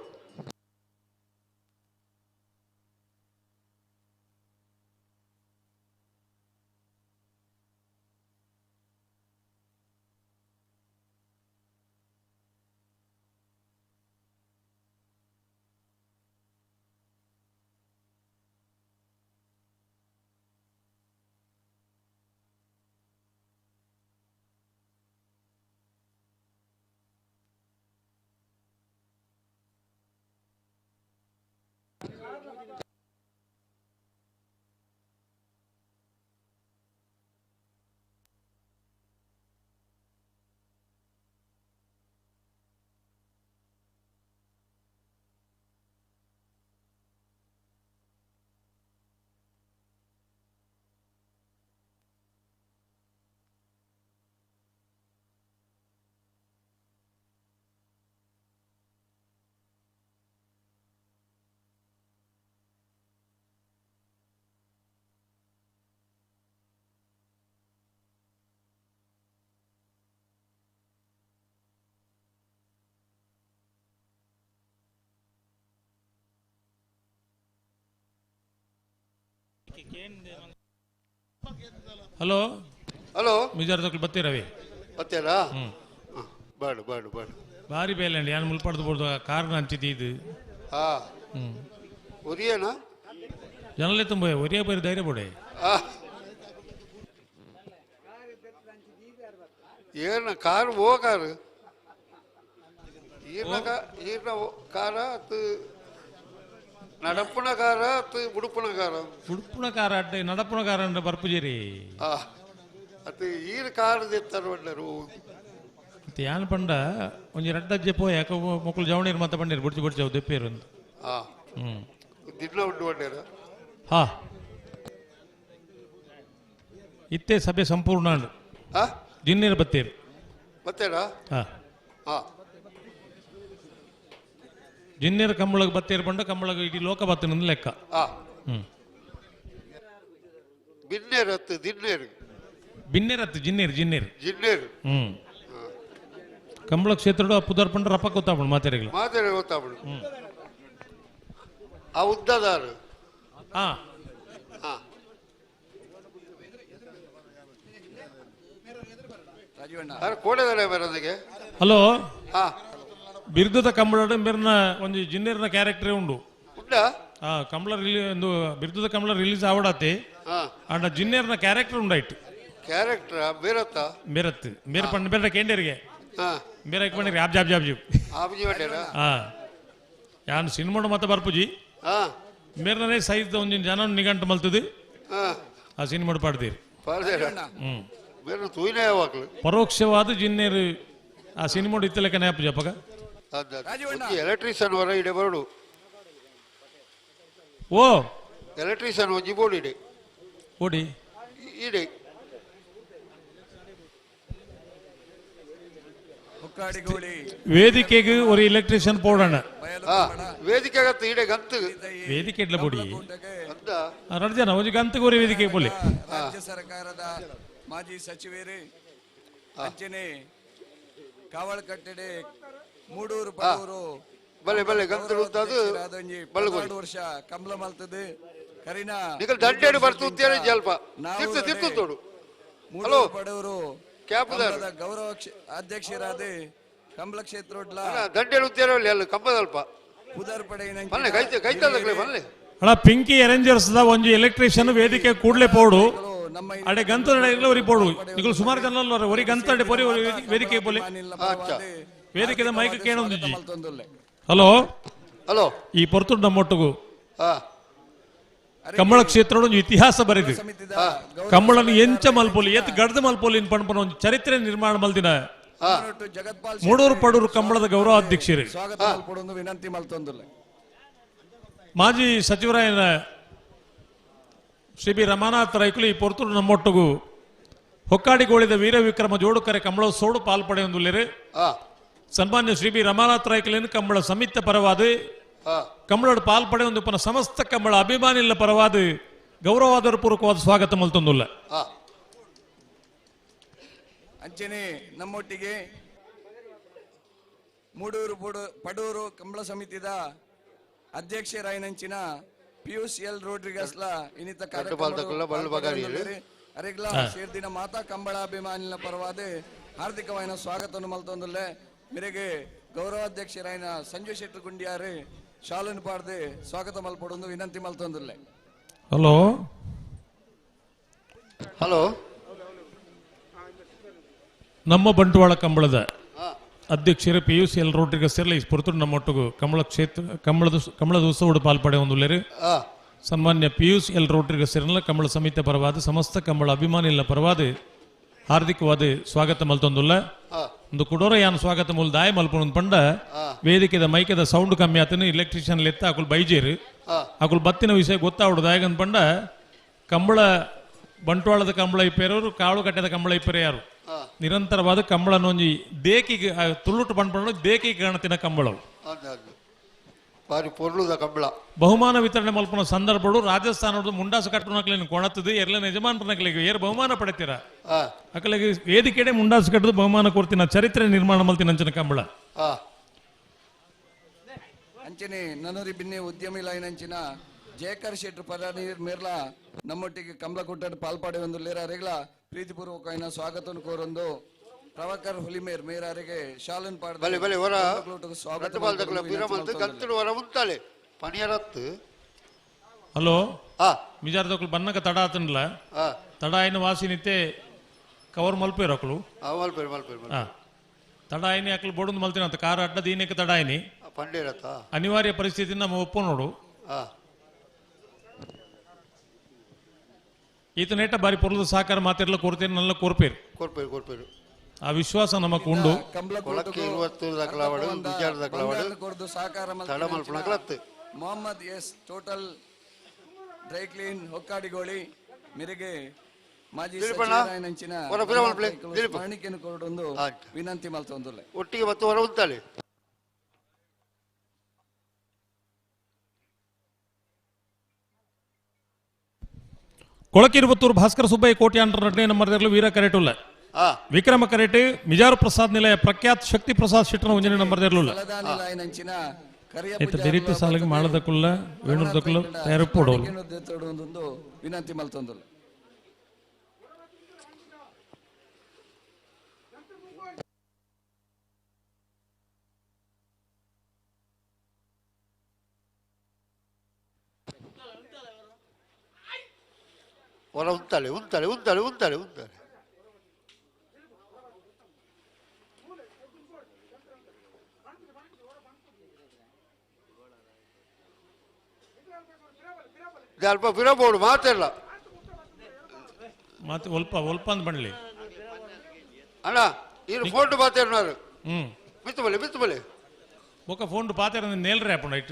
ಹಲೋ ಹಲೋ ಮಿಜಾರ್ ತಕ್ಲು ಬತ್ತೀರವಿ ಬತ್ತೇರಾ ಬಾಡು ಬಾಡು ಬಾಡು ಭಾರಿ ಬೇಲೆಂಡಿ ಯಾನು ಮುಲ್ಪಡ್ದು ಬೋರ್ದು ಕಾರಣ ಹಂಚಿದ್ದು ಇದು ಹಾ ಒರಿಯೇನಾ ಜನಲೇ ತುಂಬ ಒರಿಯ ಬರೀ ಧೈರ್ಯ ಬೋಡೆ ಏನ ಕಾರು ಓ ಕಾರು ಈರ್ನ ಕಾರ ಅದು നടപ്പുണ കാര അത് ഉടുപ്പുണ കാര ಉಡುಪುಣ ಕಾರ ಅಡ್ಡೆ ನಡಪುಣ ಕಾರ ಅಂದ್ರೆ ಬರ್ಪುಜೇರಿ ಅದು ಈರ್ ಕಾರ್ ತೆತ್ತರು ಮತ್ತೆ ಯಾನ್ ಪಂಡ ಒಂಜಿ ರಡ್ಡಜ್ಜೆ ಪೋಯ ಮಕ್ಕಳು ಜವಣೀರು ಮತ್ತೆ ಪಂಡೀರು ಬುಡ್ಚಿ ಬುಡ್ಚಿ ಅವು ದೆಪ್ಪೇರು ಅಂತ ದಿನ ಉಂಡು ಬಂಡೇರ ಹಾ ಇತ್ತೆ ಸಭೆ ಸಂಪೂರ್ಣ ಜಿನ್ನೀರು ಬತ್ತೀರು ಬತ್ತೇರಾ ಹಾ ಹಾ ಜಿನ್ನೇರು ಕಂಬಳಗೆ ಬತ್ತೇರು ಪಂಡ ಕಂಬಳಗೆ ಇಡೀ ಲೋಕ ಬತ್ತನ ಲೆಕ್ಕ ಬಿನ್ನೇರತ್ತು ದಿನ್ನೇರು ಬಿನ್ನೇರತ್ತು ಜಿನ್ನೇರು ಜಿನ್ನೇರು ಜಿನ್ನೇರು ಕಂಬಳ ಕ್ಷೇತ್ರ ಪುದರ್ ಪಂಡ ರಪ್ಪ ಗೊತ್ತಾಪಡು ಮಾತೆರೆಗಳು ಮಾತೆರೆ ಗೊತ್ತಾಪಡು ಆ ಉದ್ದದಾರು ಹಾ ಹಾ ಕೋಡೆದಲ್ಲ ಬರೋದಿಗೆ ಹಲೋ ಹಾ ಬಿರ್ದದ ಕಂಬಳ ಮೇರ್ನ ಒಂದು ಜಿನ್ನೇರಿನ ಕ್ಯಾರೆಕ್ಟರ್ ಉಂಡು ಉಂಡಾ ಕಂಬಳ ಒಂದು ಬಿರ್ದದ ಕಂಬಳ ರಿಲೀಸ್ ಆವಡತ್ತೆ ಅಂಡ ಜಿನ್ನೇರಿನ ಕ್ಯಾರೆಕ್ಟರ್ ಉಂಡಾಯ್ತು ಕ್ಯಾರೆಕ್ಟರ್ ಬೇರತ್ತಾ ಬೇರತ್ತು ಬೇರೆ ಪಂಡ ಬೇರೆ ಕೇಂದ್ರಿಗೆ ಬೇರೆ ಪಂಡಿರಿ ಆಬ್ ಜಾಬ್ ಜಾಬ್ ಜೀಬ್ ಆಬ್ಜಿ ಬಂಡೇರಾ ಯಾನ್ ಸಿನಿಮಾ ಮತ್ತೆ ಬರ್ಪುಜಿ ಮೇರ್ನೇ ಸೈಜ್ ಒಂದಿನ ಜನ ನಿಗಂಟು ಮಲ್ತದೆ ಆ ಸಿನಿಮಾ ಪಾಡ್ತೀರಿ ಬೇರೆ ತೂಯಿನೇ ಯಾವಾಗ್ಲು ಪರೋಕ್ಷವಾದ ಜಿನ್ನೇರು ಆ ಸಿನಿಮಾ ಇತ್ತಲೆಕ್ಕ ನ್ಯಾಪ ಜಪಗ ಎಲೆಕ್ಟ್ರಿಷಿಯನ್ ಹೊರ ಇಡೆ ಬರಡು ಓ ಎಲೆಕ್ಟ್ರಿಷಿಯನ್ ಒಂಜಿ ಬೋರ್ಡ್ ಇಡೆ ಓಡಿ ಇಡೆ ವೇದಿಕೆಗೆ ஒரு ಎಲೆಕ್ಟ್ರಿಷಿಯನ್ போடಣ ವೇದಿಕೆಗತ್ತು ಇಡೆ ಗಂತು ವೇದಿಕೆ ಇಡ್ಲ ಬೋಡಿ ಎರಡು ಜನ ಒಂದು ಗಂತಗೆ ஒரு ವೇದಿಕೆ ಬೋಲೆ ರಾಜ್ಯ ಸರ್ಕಾರದ ಮಾಜಿ ಸಚಿವರು ಅಂಚನೆ ಕಾವಳ ಕಟ್ಟಡೆ ಮೂಡೂರು ಪಡೂರು ಬಲೆ ಬಲೆ ಗಂತಲು ಅದು ಬಲಗೋಡಿ ವರ್ಷ ಕಂಬಳ ಮಲ್ತದೆ ಕರಿನಾ ನಿಕಲ್ ದಂಡೇಡು ಬರ್ತುತ್ತೇನೆ ಜಲ್ಪ ತಿರ್ತು ತಿರ್ತು ತೋಡು ಮೂಡೂರು ಪಡೂರು ಕ್ಯಾಪದ ಗೌರವ ಅಧ್ಯಕ್ಷರಾದ ಕಂಬಳ ಕ್ಷೇತ್ರ ದಂಡೇಡು ಉತ್ತೇನೆ ಅಲ್ಲಿ ಕಂಬದಲ್ಪ ಪುದರ್ ಪಡೆಯಿನ ಬಲ್ಲೆ ಕೈತದಕ್ಲೆ ಬಲ್ಲೆ ಅಣ್ಣ ಪಿಂಕಿ ಅರೇಂಜರ್ಸ್ ದ ಒಂದು ಎಲೆಕ್ಟ್ರಿಷಿಯನ್ ವೇದಿಕೆ ಕೂಡಲೇ ಪೋಡು ಅಡೆ ಗಂತಡೆ ಒರಿ ಪೋಡು ಈಗ ಸುಮಾರು ಜನ ಒರಿ ಗಂತಡೆ ಪೊರಿ ವೇದಿಕೆ ಪೊಲಿ ವೇದಿಕೆದ ಮೈಕ್ ಕೇಳೊಂದಿಜ್ಜಿ ಹಲೋ ಹಲೋ ಈ ಪೊರ್ತುಡ್ ನಮ್ಮೊಟ್ಟುಗು ಕಂಬಳ ಕ್ಷೇತ್ರ ಒಂದು ಇತಿಹಾಸ ಬರೆದು ಕಂಬಳನ್ನು ಎಂಚ ಮಲ್ಪೋಲಿ ಎತ್ ಗಡ್ದ ಮಲ್ಪೋಲಿ ಪಣಪನ ಒಂದು ಚರಿತ್ರೆ ನಿರ್ಮಾಣ ಮಲ್ದಿನ ಮೂಡೂರು ಪಡೂರು ಕಂಬಳದ ಗೌರವ ಅಧ್ಯಕ್ಷರು ವಿನಂತಿ ಮಲ್ತೊಂದುಲ್ಲ ಮಾಜಿ ಸಚಿವರಾಯನ ಶ್ರೀ ಬಿ ರಮಾನಾಥ್ ರೈಕುಲು ಈ ಪೊರ್ತುಡು ನಮ್ಮೊಟ್ಟುಗು ಹೊಕ್ಕಾಡಿಗೋಳಿದ ವೀರ ವಿಕ್ರಮ ಜೋಡುಕರೆ ಕಂಬಳ ಸೋಡು ಪಾಲ್ಪಡೆಯೊಂದುಲ್ಲೆರು ಸನ್ಮಾನ್ಯ ಶ್ರೀ ಬಿ ರಮಾನಾಥ್ ರೈಕುಲಿನ ಕಂಬಳ ಸಮಿತ ಪರವಾದ ಕಂಬಳೋಡು ಪಾಲ್ಪಡೆಯೊಂದು ಪನ ಸಮಸ್ತ ಕಂಬಳ ಅಭಿಮಾನಿಗಳ ಪರವಾದ ಗೌರವಾದರ ಪೂರ್ವಕವಾದ ಸ್ವಾಗತ ಮಲ್ತೊಂದುಲ್ಲ ಅಂಚನೆ ನಮ್ಮೊಟ್ಟಿಗೆ ಮೂಡೂರು ಪಡೂರು ಕಂಬಳ ಸಮಿತಿದ ಅಧ್ಯಕ್ಷರಾಯನಂಚಿನ ಪಿಯೂಸ್ ಎಲ್ ರೋಡ್ರಿಗಸ್ಲ ಇನ್ನಿತ ಅರೆಗ್ಲ ಸೇರ್ದಿನ ಮಾತಾ ಕಂಬಳ ಅಭಿಮಾನಿಗಳ ಪರವಾದ ಹಾರ್ದಿಕವಾದ ಸ್ವಾಗತ ಮಲ್ತೊಂದುಲ್ಲೆ ಮೇರೆಗೆ ಗೌರವಾಧ್ಯಕ್ಷರಾಯನ ಸಂಜಯ್ ಶೆಟ್ಟಿ ಗುಂಡಿಯಾರು ಶಾಲನ್ನು ಪಾಡ್ದೆ ಸ್ವಾಗತ ಮಲ್ಪಡೊಂದು ವಿನಂತಿ ಮಲ್ತೊಂದುಲ್ಲೆ ಹಲೋ ಹಲೋ ನಮ್ಮ ಬಂಟ್ವಾಳ ಕಂಬಳದ ಅಧ್ಯಕ್ಷರು ಪಿಯೂಸ್ ಎಲ್ ರೋಡ್ರಿಗಸ್ ಸೇರಲಿ ಪುರ್ತೂರು ನಮ್ಮೊಟ್ಟಿಗೂ ಕಂಬಳ ಕ್ಷೇತ್ರ ಕಂಬಳದ ಉತ್ಸವದ ಪಾಲ್ಪಡೆ ಒಂದುಲ್ಲೇರು ಸನ್ಮಾನ್ಯ ಪಿಯೂಸ್ ಎಲ್ ರೋಡ್ರಿಗಸ್ ಸೇರಲ ಕಂಬಳ ಸಮಿತಿ ಪರವಾದ ಸಮಸ್ತ ಕಂಬಳ ಅಭಿಮಾನಿಗಳ ಪರವಾದ ಹಾರ್ದಿಕವಾದ ಸ್ವಾಗತ ಮಲ್ತೊಂದುಲ್ಲ ಒಂದು ಕುಡೋರ ಯಾನ್ ಸ್ವಾಗತ ಮೂಲ ದಾಯ ಮಲ್ಪೊಂದು ಪಂಡ ವೇದಿಕೆದ ಮೈಕೆದ ಸೌಂಡ್ ಕಮ್ಮಿ ಆತನು ಎಲೆಕ್ಟ್ರಿಷಿಯನ್ ಲೆತ್ತ ಅಕುಲ್ ಬೈಜೇರು ಅಕುಲ್ ಬತ್ತಿನ ವಿಷಯ ಗೊತ್ತಾವಡು ದಾಯಗನ್ ಪಂಡ ಕಂಬಳ ಬಂಟ್ವಾಳದ ಕಂಬಳ ಇಪ್ಪೇರವರು ಕಾಳು ಕಟ್ಟೆದ ಕಂಬಳ ಇಪ್ಪರೆ ಯಾರು ನಿರಂತರವಾದ ಕಂಬಳ ನೊಂಜಿ ದೇಕಿಗೆ ತುಳುಟು ಪಂಡ್ಪಂಡು ದೇಕಿಗೆ ಕಾಣತಿನ ಕಂಬಳವು ಬಾರಿ ಪೊರ್ಲುದ ಕಂಬಳ ಬಹುಮಾನ ವಿತರಣೆ ಮಲ್ಪನ ಸಂದರ್ಭಗಳು ರಾಜಸ್ಥಾನದ ಮುಂಡಾಸು ಕಟ್ಟುನಕ್ಲಿನ ಕೊಣತದು ಎರಲ ಯಜಮಾನರನಕ್ಲಿಗೆ ಏರ್ ಬಹುಮಾನ ಪಡೆತೀರ ಅಕಲಿಗೆ ವೇದಿಕೆಡೆ ಮುಂಡಾಸು ಕಟ್ಟದು ಬಹುಮಾನ ಕೊಡ್ತಿನ ಚರಿತ್ರೆ ನಿರ್ಮಾಣ ಮಲ್ತಿನ ಅಂಚನ ಕಂಬಳ ಅಂಚನೆ ನನರಿ ಬಿನ್ನೆ ಉದ್ಯಮಿ ಲೈನಂಚಿನ ಜಯಕರ್ ಶೆಟ್ರು ಪರಾನೀರ್ ಮೇರ್ಲ ನಮ್ಮೊಟ್ಟಿಗೆ ಕಮಲಕುಟ್ಟ ಪಾಲ್ಪಾಡೆ ಒಂದು ಲೇರಾರಿಗಳ ಪ್ರೀತಿಪೂರ್ವಕమైన ಸ್ವಾಗತವನ್ನು ಕೋರೊಂದು ಪ್ರಭಾಕರ್ ಹುಲಿಮೇರ್ ಮೇರಾರಿಗೆ ಶಾಲನ್ ಬಲೆ ಬಲೆ ಹೊರ ಸ್ವಾಗತ ರಟ್ಟಪಾಲ್ದಕಲ ಪಿರಮಂತ ಗಂತಡು ಹೊರ ಮುಂತಾಳೆ ಪಣಿಯರತ್ತು ಹಲೋ ಆ ಮಿಜಾರ್ದಕ್ಲು ಬನ್ನಕ ತಡ ಆತನಲ್ಲ ಆ ತಡ ಆಯ್ನ ವಾಸಿನಿತ್ತೆ ಕವರ್ ಮಲ್ಪೇರಕ್ಲು ಮಲ್ಪೇರು ಮಲ್ಪೇರು ಹಾ ತಡ ಆಯ್ನಿ ಅಕ್ಲು ಬೋಡೊಂದು ಮಲ್ತಿನ ಅಂತ ಕಾರ್ ಅಡ್ಡ ದೀನಕ್ಕೆ ತಡ ಆಯ್ನಿ ಪಂಡೇರತ್ತ ಅನಿವಾರ್ಯ ಪರಿಸ್ಥಿತಿ ನಮ್ಮ ಒಪ್ಪು ನೋಡು ಆ ಈತ ನೇಟ ಬಾರಿ ಪೊರ್ಲದ ಸಹಕಾರ ಮಾತೆಲ್ಲ ಕೋರ್ತೇನೆ ನಲ್ಲ ಕೋರ್ಪೇರು ಕೊರ್ಪೇರು ಕೊರ್ಪೇರು ಆ ವಿಶ್ವಾಸ ನಮಕ್ ಉಂಡು ಕೊಳಕ್ಕೆ 20 ದಕ್ಲಾವಡು ವಿಚಾರ ದಕ್ಲಾವಡು ಸಹಕಾರ ತಡ ಮಲ್ಪಣಕ್ಲತ್ತು Mohammed S total dry clean ಹೊಕ್ಕಾಡಿಗೋಳಿ ಮಿರಿಗೆ ಮಾಜಿ ಸಚಿವರಾಯನಂಚಿನ ಸ್ಮರಣಿಕೆಯನ್ನು ಕೊರಡೊಂದು ವಿನಂತಿ ಮಲ್ತೊಂದುಲ್ಲೆ ಒಟ್ಟಿಗೆ ಮತ್ತು ಹೊರ ಮುಂತಾಳೆ ಕೊಳಕಿರುವತ್ತೂರು ಭಾಸ್ಕರ ಸುಬ್ಬಯ್ಯ ಕೋಟ್ಯಾಂತರ 2ನೇ ನಂಬರ್ದಲ್ಲೂ ವೀರ ಕರೆಟುಲ್ಲ ವಿಕ್ರಮ ಕರೆಟ್ ಮಿಜಾರು ಪ್ರಸಾದ್ ನಿಲಯ ಪ್ರಖ್ಯಾತ್ ಶಕ್ತಿ ಪ್ರಸಾದ್ ಶೆಟ್ಟನ 1ನೇ ನಂಬರ್ದಲ್ಲೂ ನಿಲಯನಂಚಿನ ದಿರಿತ ಸಾಲಿಗೆ ಮಾಡದಕ್ಕುಲ್ಲ ವೇಣುದಕ್ಕುಲ್ಲ ತಯಾರಿಪೋಡೋಲು ಒಂದು ವಿನಂತಿ ಮಲ್ತೊಂದುಲ್ಲೆ ಹೊರ ಉಂತಾಳೆ ಉಂತಾಳೆ ಉಂತಾಳೆ ಉಂತಾಳೆ ಉಂತಾಳೆ ಅಲ್ಪ ಬಿರಬೋಡು ಮಾತಿಲ್ಲ ಮತ್ತೆ ಒಲ್ಪ ಒಲ್ಪ ಅಂದ್ ಬಣ್ಲಿ ಅಣ್ಣ ಇದು ಫೋಟೋ ಮಾತಾಡಿನಾರು ಬಿತ್ತು ಬಲೆ ಬಿತ್ತು ಬಲೆ ఒక ఫోన్ పాత నేలరే అప్పుడు నైట్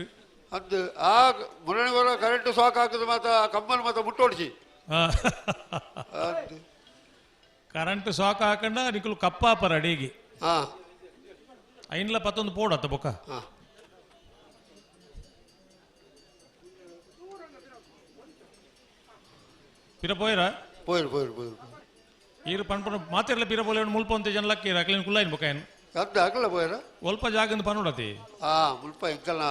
ಅದು ಆ ಮುರಣಿ ಬರೋ ಕರೆಂಟ್ ಸಾಕ್ ಹಾಕಿದ ಮಾತ ಕಮ್ಮಲ್ ಮಾತ ಮುಟ್ಟೋಡಿಸಿ ಕರೆಂಟ್ ಶಾಕ್ ಹಾಕೊಂಡ ನಿಕ್ಕಲು ಕಪ್ಪಾಪರ ಅಡಿಗೆ ಹಾ ಐನ್ಲ ಪತ್ತೊಂದು ಪೋಡತ್ತ ಬೊಕ್ಕ ಪಿರ ಪೋಯ್ರಾ పోయారు పోయారు పోయారు ఈరు పన్పన మాతెర్ల పిర పోలేను ముల్పొంతే జనలకి రకలేని కుల్లాయిన బొకాయన్ ಅರ್ಧ ಆಗಲ್ಲ పోయాರ ಒಲ್ಪ ಜಾಗಂದ ಪನ್ನೋಡತಿ ಮುಲ್ಪ ಎಂಕಲ್ನ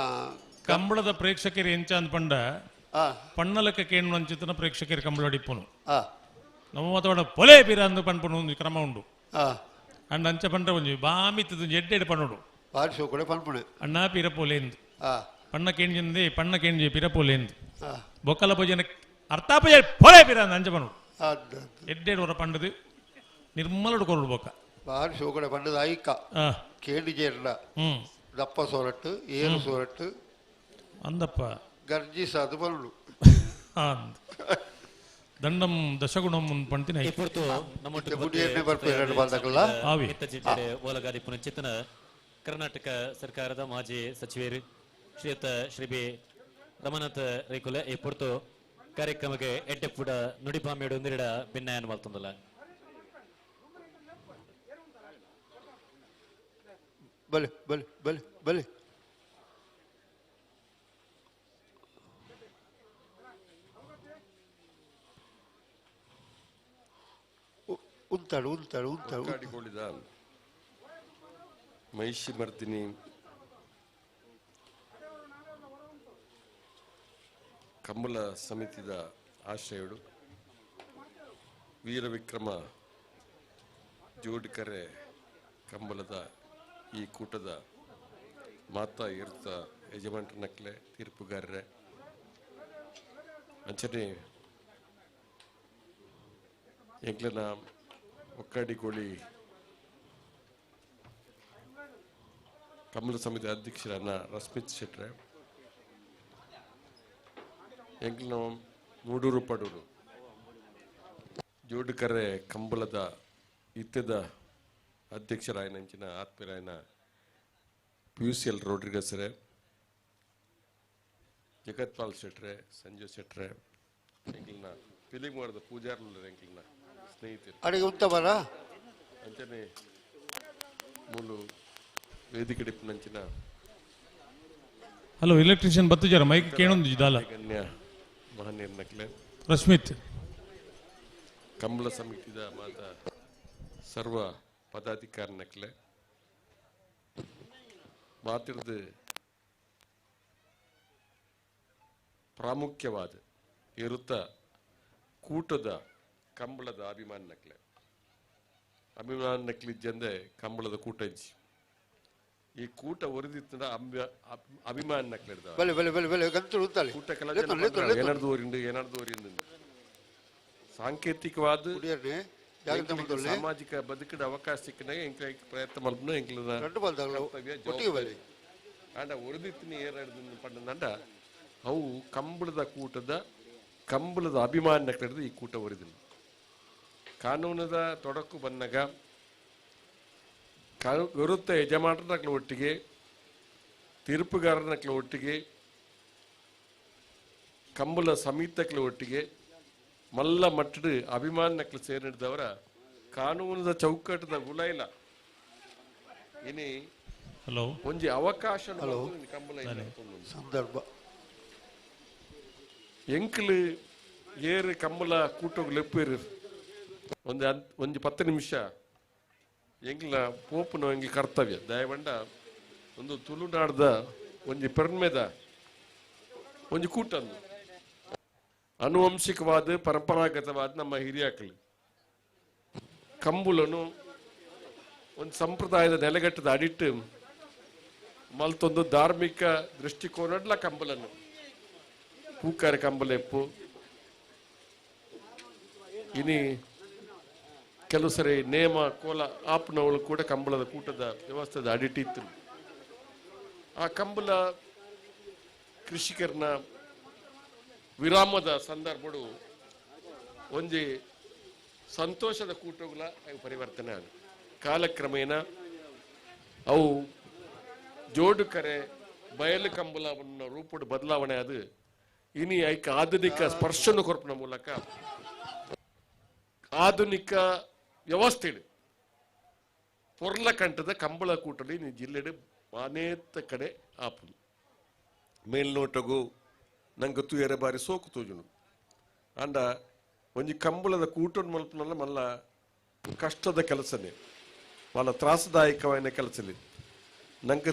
ಕಂಬಳದ ಪ್ರೇಕ್ಷಕರು ಎಂಚಾಂದ್ ಪಂಡ ಆ ಪಣ್ಣಲಕ್ಕೆ ಕೇಣು ಅಂಚಿತನ ಪ್ರೇಕ್ಷಕರು ಕಂಬಳಡಿಪ್ಪುನು ಆ ನಮ್ಮ ಮಾತಾಡ ಪೊಲೆ ಪಿರ ಅಂದು ಪನ್ಪನು ಒಂದು ಕ್ರಮ ಉಂಡು ಆ ಅಂಡ್ ಅಂಚ ಪಂಡ ಒಂಜಿ ಬಾಮಿತ್ತದು ಎಡ್ಡೆಡ್ ಪನ್ನೋಡು ಭಾರಿ ಶೋ ಕೂಡ ಪನ್ಪುಣೆ ಅಣ್ಣ ಪಿರ ಪೋಲೆಂದು ಆ ಪಣ್ಣ ಕೇಂಜಿಂದೆ ಪಣ್ಣ ಕೇಂಜಿ ಪಿರ ಪೋಲೆಂದು ಆ ಬೊಕ್ಕಲ ಭೋಜನ ಅರ್ಥಾಪಜ ಪೊಲೆ ಪಿರ ಅಂದ ಅಂಚ ಪನ್ನೋಡು ಅದ್ ಎಡ್ಡೆಡ್ ಹೊರ ಪಂಡದು ನಿರ್ಮಲಡು ಕೊರಡು ಬೊಕ್ಕ ಭಾರಿ ಶೋ ಕೂಡ ಪಂಡದ ಐಕ ಕೇಂಡಿ ಜೇರ್ಲ ದಪ್ಪ ಸೋರಟ್ಟು ಏರು ಸೋರಟ್ಟು ಅಂದಪ್ಪ ಗರ್ಜಿ ಸಾದು ಬರುಳು ದಂಡಂ ದಶಗುಣಂ ಪಂತಿನ ಇಪ್ಪತ್ತು ನಮ್ಮ ಗುಡಿಯನ್ನೇ ಬರ್ಪೇರು ಬಂದಾಗಲ್ಲ ಆವಿ ಜಿಲ್ಲೆ ಓಲಗಾದಿ ಪುನಶ್ಚಿತನ ಕರ್ನಾಟಕ ಸರ್ಕಾರದ ಮಾಜಿ ಸಚಿವರು ಶ್ರೀಯುತ ಶ್ರೀ ಬಿ ರಮನಾಥ್ ರೈಕುಲ ಈ ಪೊರ್ತು ಕಾರ್ಯಕ್ರಮಕ್ಕೆ ಎಡ್ಡೆ ಕೂಡ ನುಡಿಪಾಮಿಯಡು ನಿರಿಡ ಭಿನ್ನಾಯನ ಮಲ್ತೊಂದಲ್ಲ ಬಲೆ ಬಲೆ ಬಲೆ ಬಲೆ ಉಂತಾಳು ಉಂತಾಳು ಉಂತಾಳು ಕಾಡಿಕೊಳ್ಳಿದ ಮಹಿಷಿ ಮರ್ದಿನಿ ಕಂಬಳ ಸಮಿತಿದ ಆಶ್ರಯಡು ವೀರ ವಿಕ್ರಮ ಜೋಡಿಕರೆ ಕಂಬಳದ ಈ ಕೂಟದ ಮಾತಾ ಇರ್ತ ಯಜಮಾನ್ರ ನಕ್ಲೆ ತೀರ್ಪುಗಾರರೆ ಅಂಚನೆ ಎಂಕ್ಲನ ಒಕ್ಕಡಿಗೋಳಿ ಕಮಲ ಸಮಿತಿ ಅಧ್ಯಕ್ಷರನ್ನ ರಶ್ಮಿತ್ ಶೆಟ್ರೆ ಎಂಕ್ಲನ ಮೂಡೂರು ಪಡೂರು ಜೋಡುಕರೆ ಕಂಬಳದ ಇತ್ತದ ಅಧ್ಯಕ್ಷರಾಯನಂಚಿನ ಆತ್ಮೀಯರಾಯನ PUCL ರೋಡ್ರಿಗಸ್ ರೇ ಜಗತ್ಪಾಲ್ ಶೆಟ್ರೆ ಸಂಜು ಶೆಟ್ರೆ ಎಂಕ್ಲನ ಫಿಲಿಂಗ್ ಮಾಡಿದ ಪೂಜಾರ್ಲ ಎಂಕ್ಲನ ಸ್ನೇಹಿತರು ಅಡಿಗೆ ಉತ್ತಮರ ಅಂಚನೆ ಮೂಲು ವೇದಿಕೆ ನಂಚಿನ ಹಲೋ ಎಲೆಕ್ಟ್ರಿಷಿಯನ್ ಬತ್ತು ಜರ ಮೈಕ್ ಕೇಳೊಂದು ದಾಲ ಗಣ್ಯ ಮಹನೀಯರ ನಕ್ಲೆ ರಶ್ಮಿತ್ ಕಂಬಳ ಸಮಿತಿದ ಮಾತ ಸರ್ವ ಪದಾಧಿಕಾರಿ ನಕ್ಲೆ ಮಾತಿರ್ದು ಪ್ರಾಮುಖ್ಯವಾದ ಇರುತ್ತ ಕೂಟದ ಕಂಬಳದ ಅಭಿಮಾನ ನಕ್ಲಿಜ್ಜಂದೆ ಕಂಬಳದ ಕೂಟ ಇಜ್ಜಿ ಈ ಕೂಟ ಒರಿದಿತ್ತ ಅಭಿಮಾನ ನಕ್ಲಿಡ್ದ ಕೂಟ ಏನಾರ್ದು ಓರಿಂದು ಸಾಂಕೇತಿಕವಾದ ಸಾಮಾಜಿಕ ಬದುಕಿನ ಅವಕಾಶ ಸಿಕ್ಕನಾಗ ಎಂಕ್ ಪ್ರಯತ್ನ ಮಾಡ್ದು ಆಂಡ ಒರಿದಿತ್ತಿನ ಏನಾರ್ದು ಪಂಡ ಅವು ಕಂಬಳದ ಅಭಿಮಾನ ನಕ್ಲಿಡ್ದು ಈ ಕೂಟ ಒರಿದಿಲ್ಲ ಕಾನೂನದ ತೊಡಕು ಬಂದಾಗ ವಿರುದ್ಧ ಯಜಮಾನರ ಒಟ್ಟಿಗೆ ತೀರ್ಪುಗಾರನ ಒಟ್ಟಿಗೆ ಕಂಬಳ ಸಮಿತಕ್ಲ ಒಟ್ಟಿಗೆ ಮಲ್ಲ ಮಟ್ಟದ ಅಭಿಮಾನಕ್ಲ ಸೇರಿದವರ ಕಾನೂನದ ಚೌಕಟ್ಟದ ಗುಲೈಲ ಇನಿ ಒಂಜಿ ಅವಕಾಶ ಕಂಬಳ ಸಂದರ್ಭ ಎಂಕ್ಲು ಏರು ಕಂಬಳ ಕೂಟಗಳು ಎಪ್ಪೇರು ಒಂದು 10 ನಿಮಿಷ ಎಂಗ್ಲ ಪೋಪುನ ಎಂಗ್ಲ ಕರ್ತವ್ಯ ದಯವಂಡ ಒಂದು ತುಳುನಾಡದ ಒಂದು ಪೆರ್ಮೆದ ಒಂದು ಕೂಟಂದು ಆನುವಂಶಿಕವಾದ ಪರಂಪರಾಗತವಾದ ನಮ್ಮ ಹಿರಿಯಕಲು ಕಂಬುలను ಒಂದು ಸಂಪ್ರದಾಯದ ನೆಲೆಗಟ್ಟದ ಅಡಿಟ್ಟು ಮಲ್ತೊಂದು ಧಾರ್ಮಿಕ ದೃಷ್ಟಿಕೋನಡ್ಲ ಕಂಬಲನ್ನು ಪೂಕಾರಿ ಕಂಬಲೆಪ್ಪು ಇನಿ ಕೆಲವು ಸರಿ ನೇಮ ಕೋಲ ಆಪ್ನವಳು ಕೂಡ ಕಂಬಳದ ಕೂಟದ ವ್ಯವಸ್ಥೆದ ಅಡಿಟಿತ್ತು ಆ ಕಂಬಳ ಕೃಷಿಕರನ ವಿರಾಮದ ಸಂದರ್ಭಗಳು ಒಂಜಿ ಸಂತೋಷದ ಕೂಟಗಳ ಅವು ಪರಿವರ್ತನೆ ಆಗ ಕಾಲಕ್ರಮೇಣ ಅವು ಜೋಡು ಕರೆ ಬಯಲು ಕಂಬಳವನ್ನು ರೂಪದ ಬದಲಾವಣೆ ಅದು ಇನಿ ಐಕ ಆಧುನಿಕ ಸ್ಪರ್ಶನ ಕೊರಪನ ಮೂಲಕ ಆಧುನಿಕ ವ್ಯವಸ್ಥೆ ಪೊರ್ಲ ಕಂಠದ ಕಂಬಳ ಕೂಟಲಿ ನೀ ಜಿಲ್ಲೆಡೆ ಅನೇಕ ಕಡೆ ಆಪುದು ಮೇಲ್ನೋಟಗೂ ನಂಗೆ ತೂಯರೆ ಬಾರಿ ಸೋಕು ತೋಜುನು ಅಂಡ ಒಂಜಿ ಕಂಬಳದ ಕೂಟನ್ ಮಲ್ಪನಲ್ಲ ಮಲ್ಲ ಕಷ್ಟದ ಕೆಲಸನೇ ಮಲ್ಲ ತ್ರಾಸದಾಯಕವಾದ ಕೆಲಸಲಿ ನಂಗೆ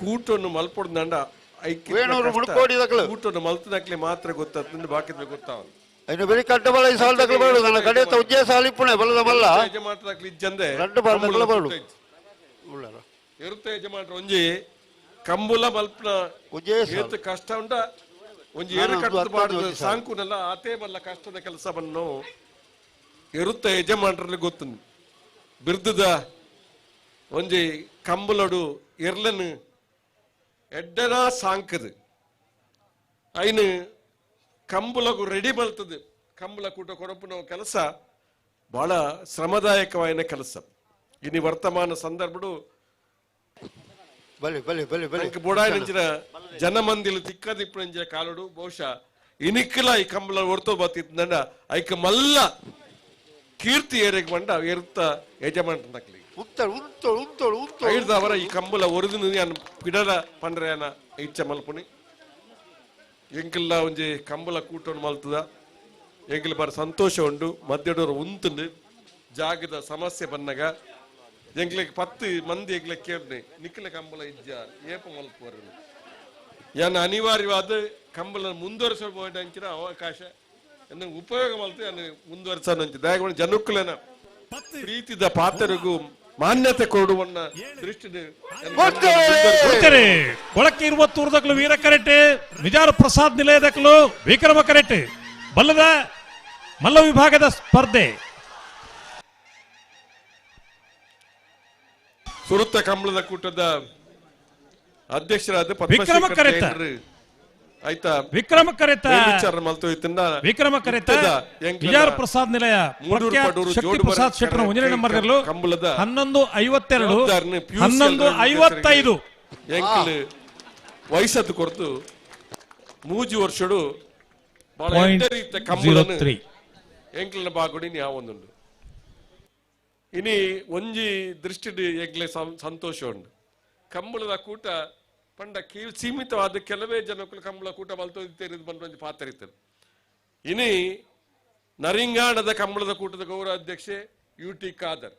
ಕೂಟನ್ನು ಮಲ್ಪೊಡ್ದಂಡ ಐಕ್ಯ ಕೂಟನ್ನು ಮಲ್ತದಕ್ಲೆ ಮಾತ್ರ ಗೊತ್ತಾಗ್ತದೆ ಬಾಕಿದ್ರೆ ಗೊತ್ತಾವ അതിന് ബരി കട്ടബള ഈ സാലതൊക്കെ പാടും കടയത്തെ ഉജ്ജയ സാലിപ്പുണെ ಬಲ್ಲದಮಲ್ಲ ಯಜಮಾನರಾಗ್ಲಿ ಇಜ್ಜಂದೆ ರಡ್ಡು ಬಾರ್ದಕ್ಲ ಬಾಡು ಉಳ್ಳಾರ ಇರುತ್ತೆ ಯಜಮಾನರು ಒಂಜಿ ಕಂಬುಲ ಮಲ್ಪನ ಏತು ಕಷ್ಟ ಉಂಡ ಒಂಜಿ ಏರು ಕಟ್ಟದ ಬಾಡುದು ಸಾಂಕುನಲ್ಲ ಆತೇ ಬಲ್ಲ ಕಷ್ಟದ ಕೆಲಸವನ್ನು ಇರುತ್ತೆ ಯಜಮಾನರಲ್ಲಿ ಗೊತ್ತುಂಡು ಬಿರ್ದದ ಒಂಜಿ ಕಂಬುಲಡು ಎರ್ಲನ್ ಎಡ್ಡನ ಸಾಂಕದು ಐನು ಕಂಬಳಗೂ ರೆಡಿ ಬಲ್ತದೆ ಕಂಬಳ ಕೂಟ ಕೊಡಪುನ ಕೆಲಸ ಬಹಳ ಶ್ರಮದಾಯಕವಾದ ಕೆಲಸ ಇನಿ ವರ್ತಮಾನ ಸಂದರ್ಭಡು ಬೊಡಾಯಿನ ಜನಮಂದಿಲು ತಿಕ್ಕದಿಪ್ಪುನ ಕಾಲಡು ಬಹುಶಃ ಇನಿಕ್ಕಲ ಈ ಕಂಬಳ ಹೊರತು ಬತ್ತಿದ್ದಂಡ ಐಕ ಮಲ್ಲ ಕೀರ್ತಿ ಏರೆಗೆ ಬಂಡ ಏರುತ್ತ ಯಜಮಾನಕ್ಲಿ ಐದವರ ಈ ಕಂಬಳ ಒರಿದು ಪಿಡಲ ಪಂಡ್ರೆಯನ ಇಚ್ಛ ಮಲ್ಪುನಿ ಎಂಕಲ್ಲ ಒಂಜಿ ಕಂಬಳ ಕೂಟವನ್ನು ಮಲ್ತದ ಎಂಕಲ್ ಬಾರಿ ಸಂತೋಷ ಉಂಡು ಮಧ್ಯಡೋರು ಉಂತುಂಡು ಜಾಗದ ಸಮಸ್ಯೆ ಬಂದಾಗ ಎಂಕ್ಲಿಗೆ 10 ಮಂದಿ ಎಂಕ್ಲೆ ಕೇಳ್ದೆ ನಿಕ್ಕಲ ಕಂಬಳ ಇಜ್ಜ ಏಪ ಮಲ್ಪುವರು ಯಾನ ಅನಿವಾರ್ಯವಾದ ಕಂಬಳ ಮುಂದುವರಿಸಬಹುದಂಚಿನ ಅವಕಾಶ ಉಪಯೋಗ ಮಲ್ತು ಮುಂದುವರಿಸ ದಯಗೊಂಡು ಜನಕ್ಕಲೇನ ಪ್ರೀತಿದ ಪಾತ್ರರಿಗೂ ಮಾನ್ಯತೆ ಕೊಡುವನ್ನ ದೃಷ್ಟಿ ಕೊಳಕ್ಕೆ 20 ವೀರ ಕರೆಟ್ ವಿಜಾರ ಪ್ರಸಾದ್ ನಿಲಯದಕ್ಕಲು ವಿಕ್ರಮ ಕರೆಟ್ ಬಲ್ಲದ ಮಲ್ಲ ವಿಭಾಗದ ಸ್ಪರ್ಧೆ ಸುರುತ್ತ ಕಂಬಳದ ಕೂಟದ ಅಧ್ಯಕ್ಷರಾದ ವಿಕ್ರಮ ಕರೆತ ಆಯ್ತಾ ವಿಕ್ರಮ ಕರೆತ ವಿಕ್ರಮ ಕರೆತ ವಿಜಾರ ಪ್ರಸಾದ್ ನಿಲಯ ಶಕ್ತಿ ಪ್ರಸಾದ್ ಶೆಟ್ಟರ್ 1 ನಂಬರ್ 11:52 11:55 ಎಂಕಲ್ ವಯಸ್ಸತ್ತು ಕೊರತು 3 ವರ್ಷಡು ಎಂಕಲ್ನ ಬಾಗುಡಿ ಯಾವೊಂದುಂಡು ಇನಿ ಒಂಜಿ ದೃಷ್ಟಿ ಎಂಕ್ಲೆ ಸಂತೋಷ ಉಂಡು ಕಂಬಳದ ಕೂಟ ಪಂಡ ಕೀಳ್ ಸೀಮಿತವಾದ ಕೆಲವೇ ಜನಕ್ಕೂ ಕಂಬಳ ಕೂಟ ಮಲ್ತೋದಿತ್ತೇರಿದು ಬಂದು ಒಂದು ಪಾತ್ರ ಇರ್ತದೆ ಇನಿ ನರಿಂಗಾಣದ ಕಂಬಳದ ಕೂಟದ ಗೌರವ ಅಧ್ಯಕ್ಷೆ UT ಖಾದರ್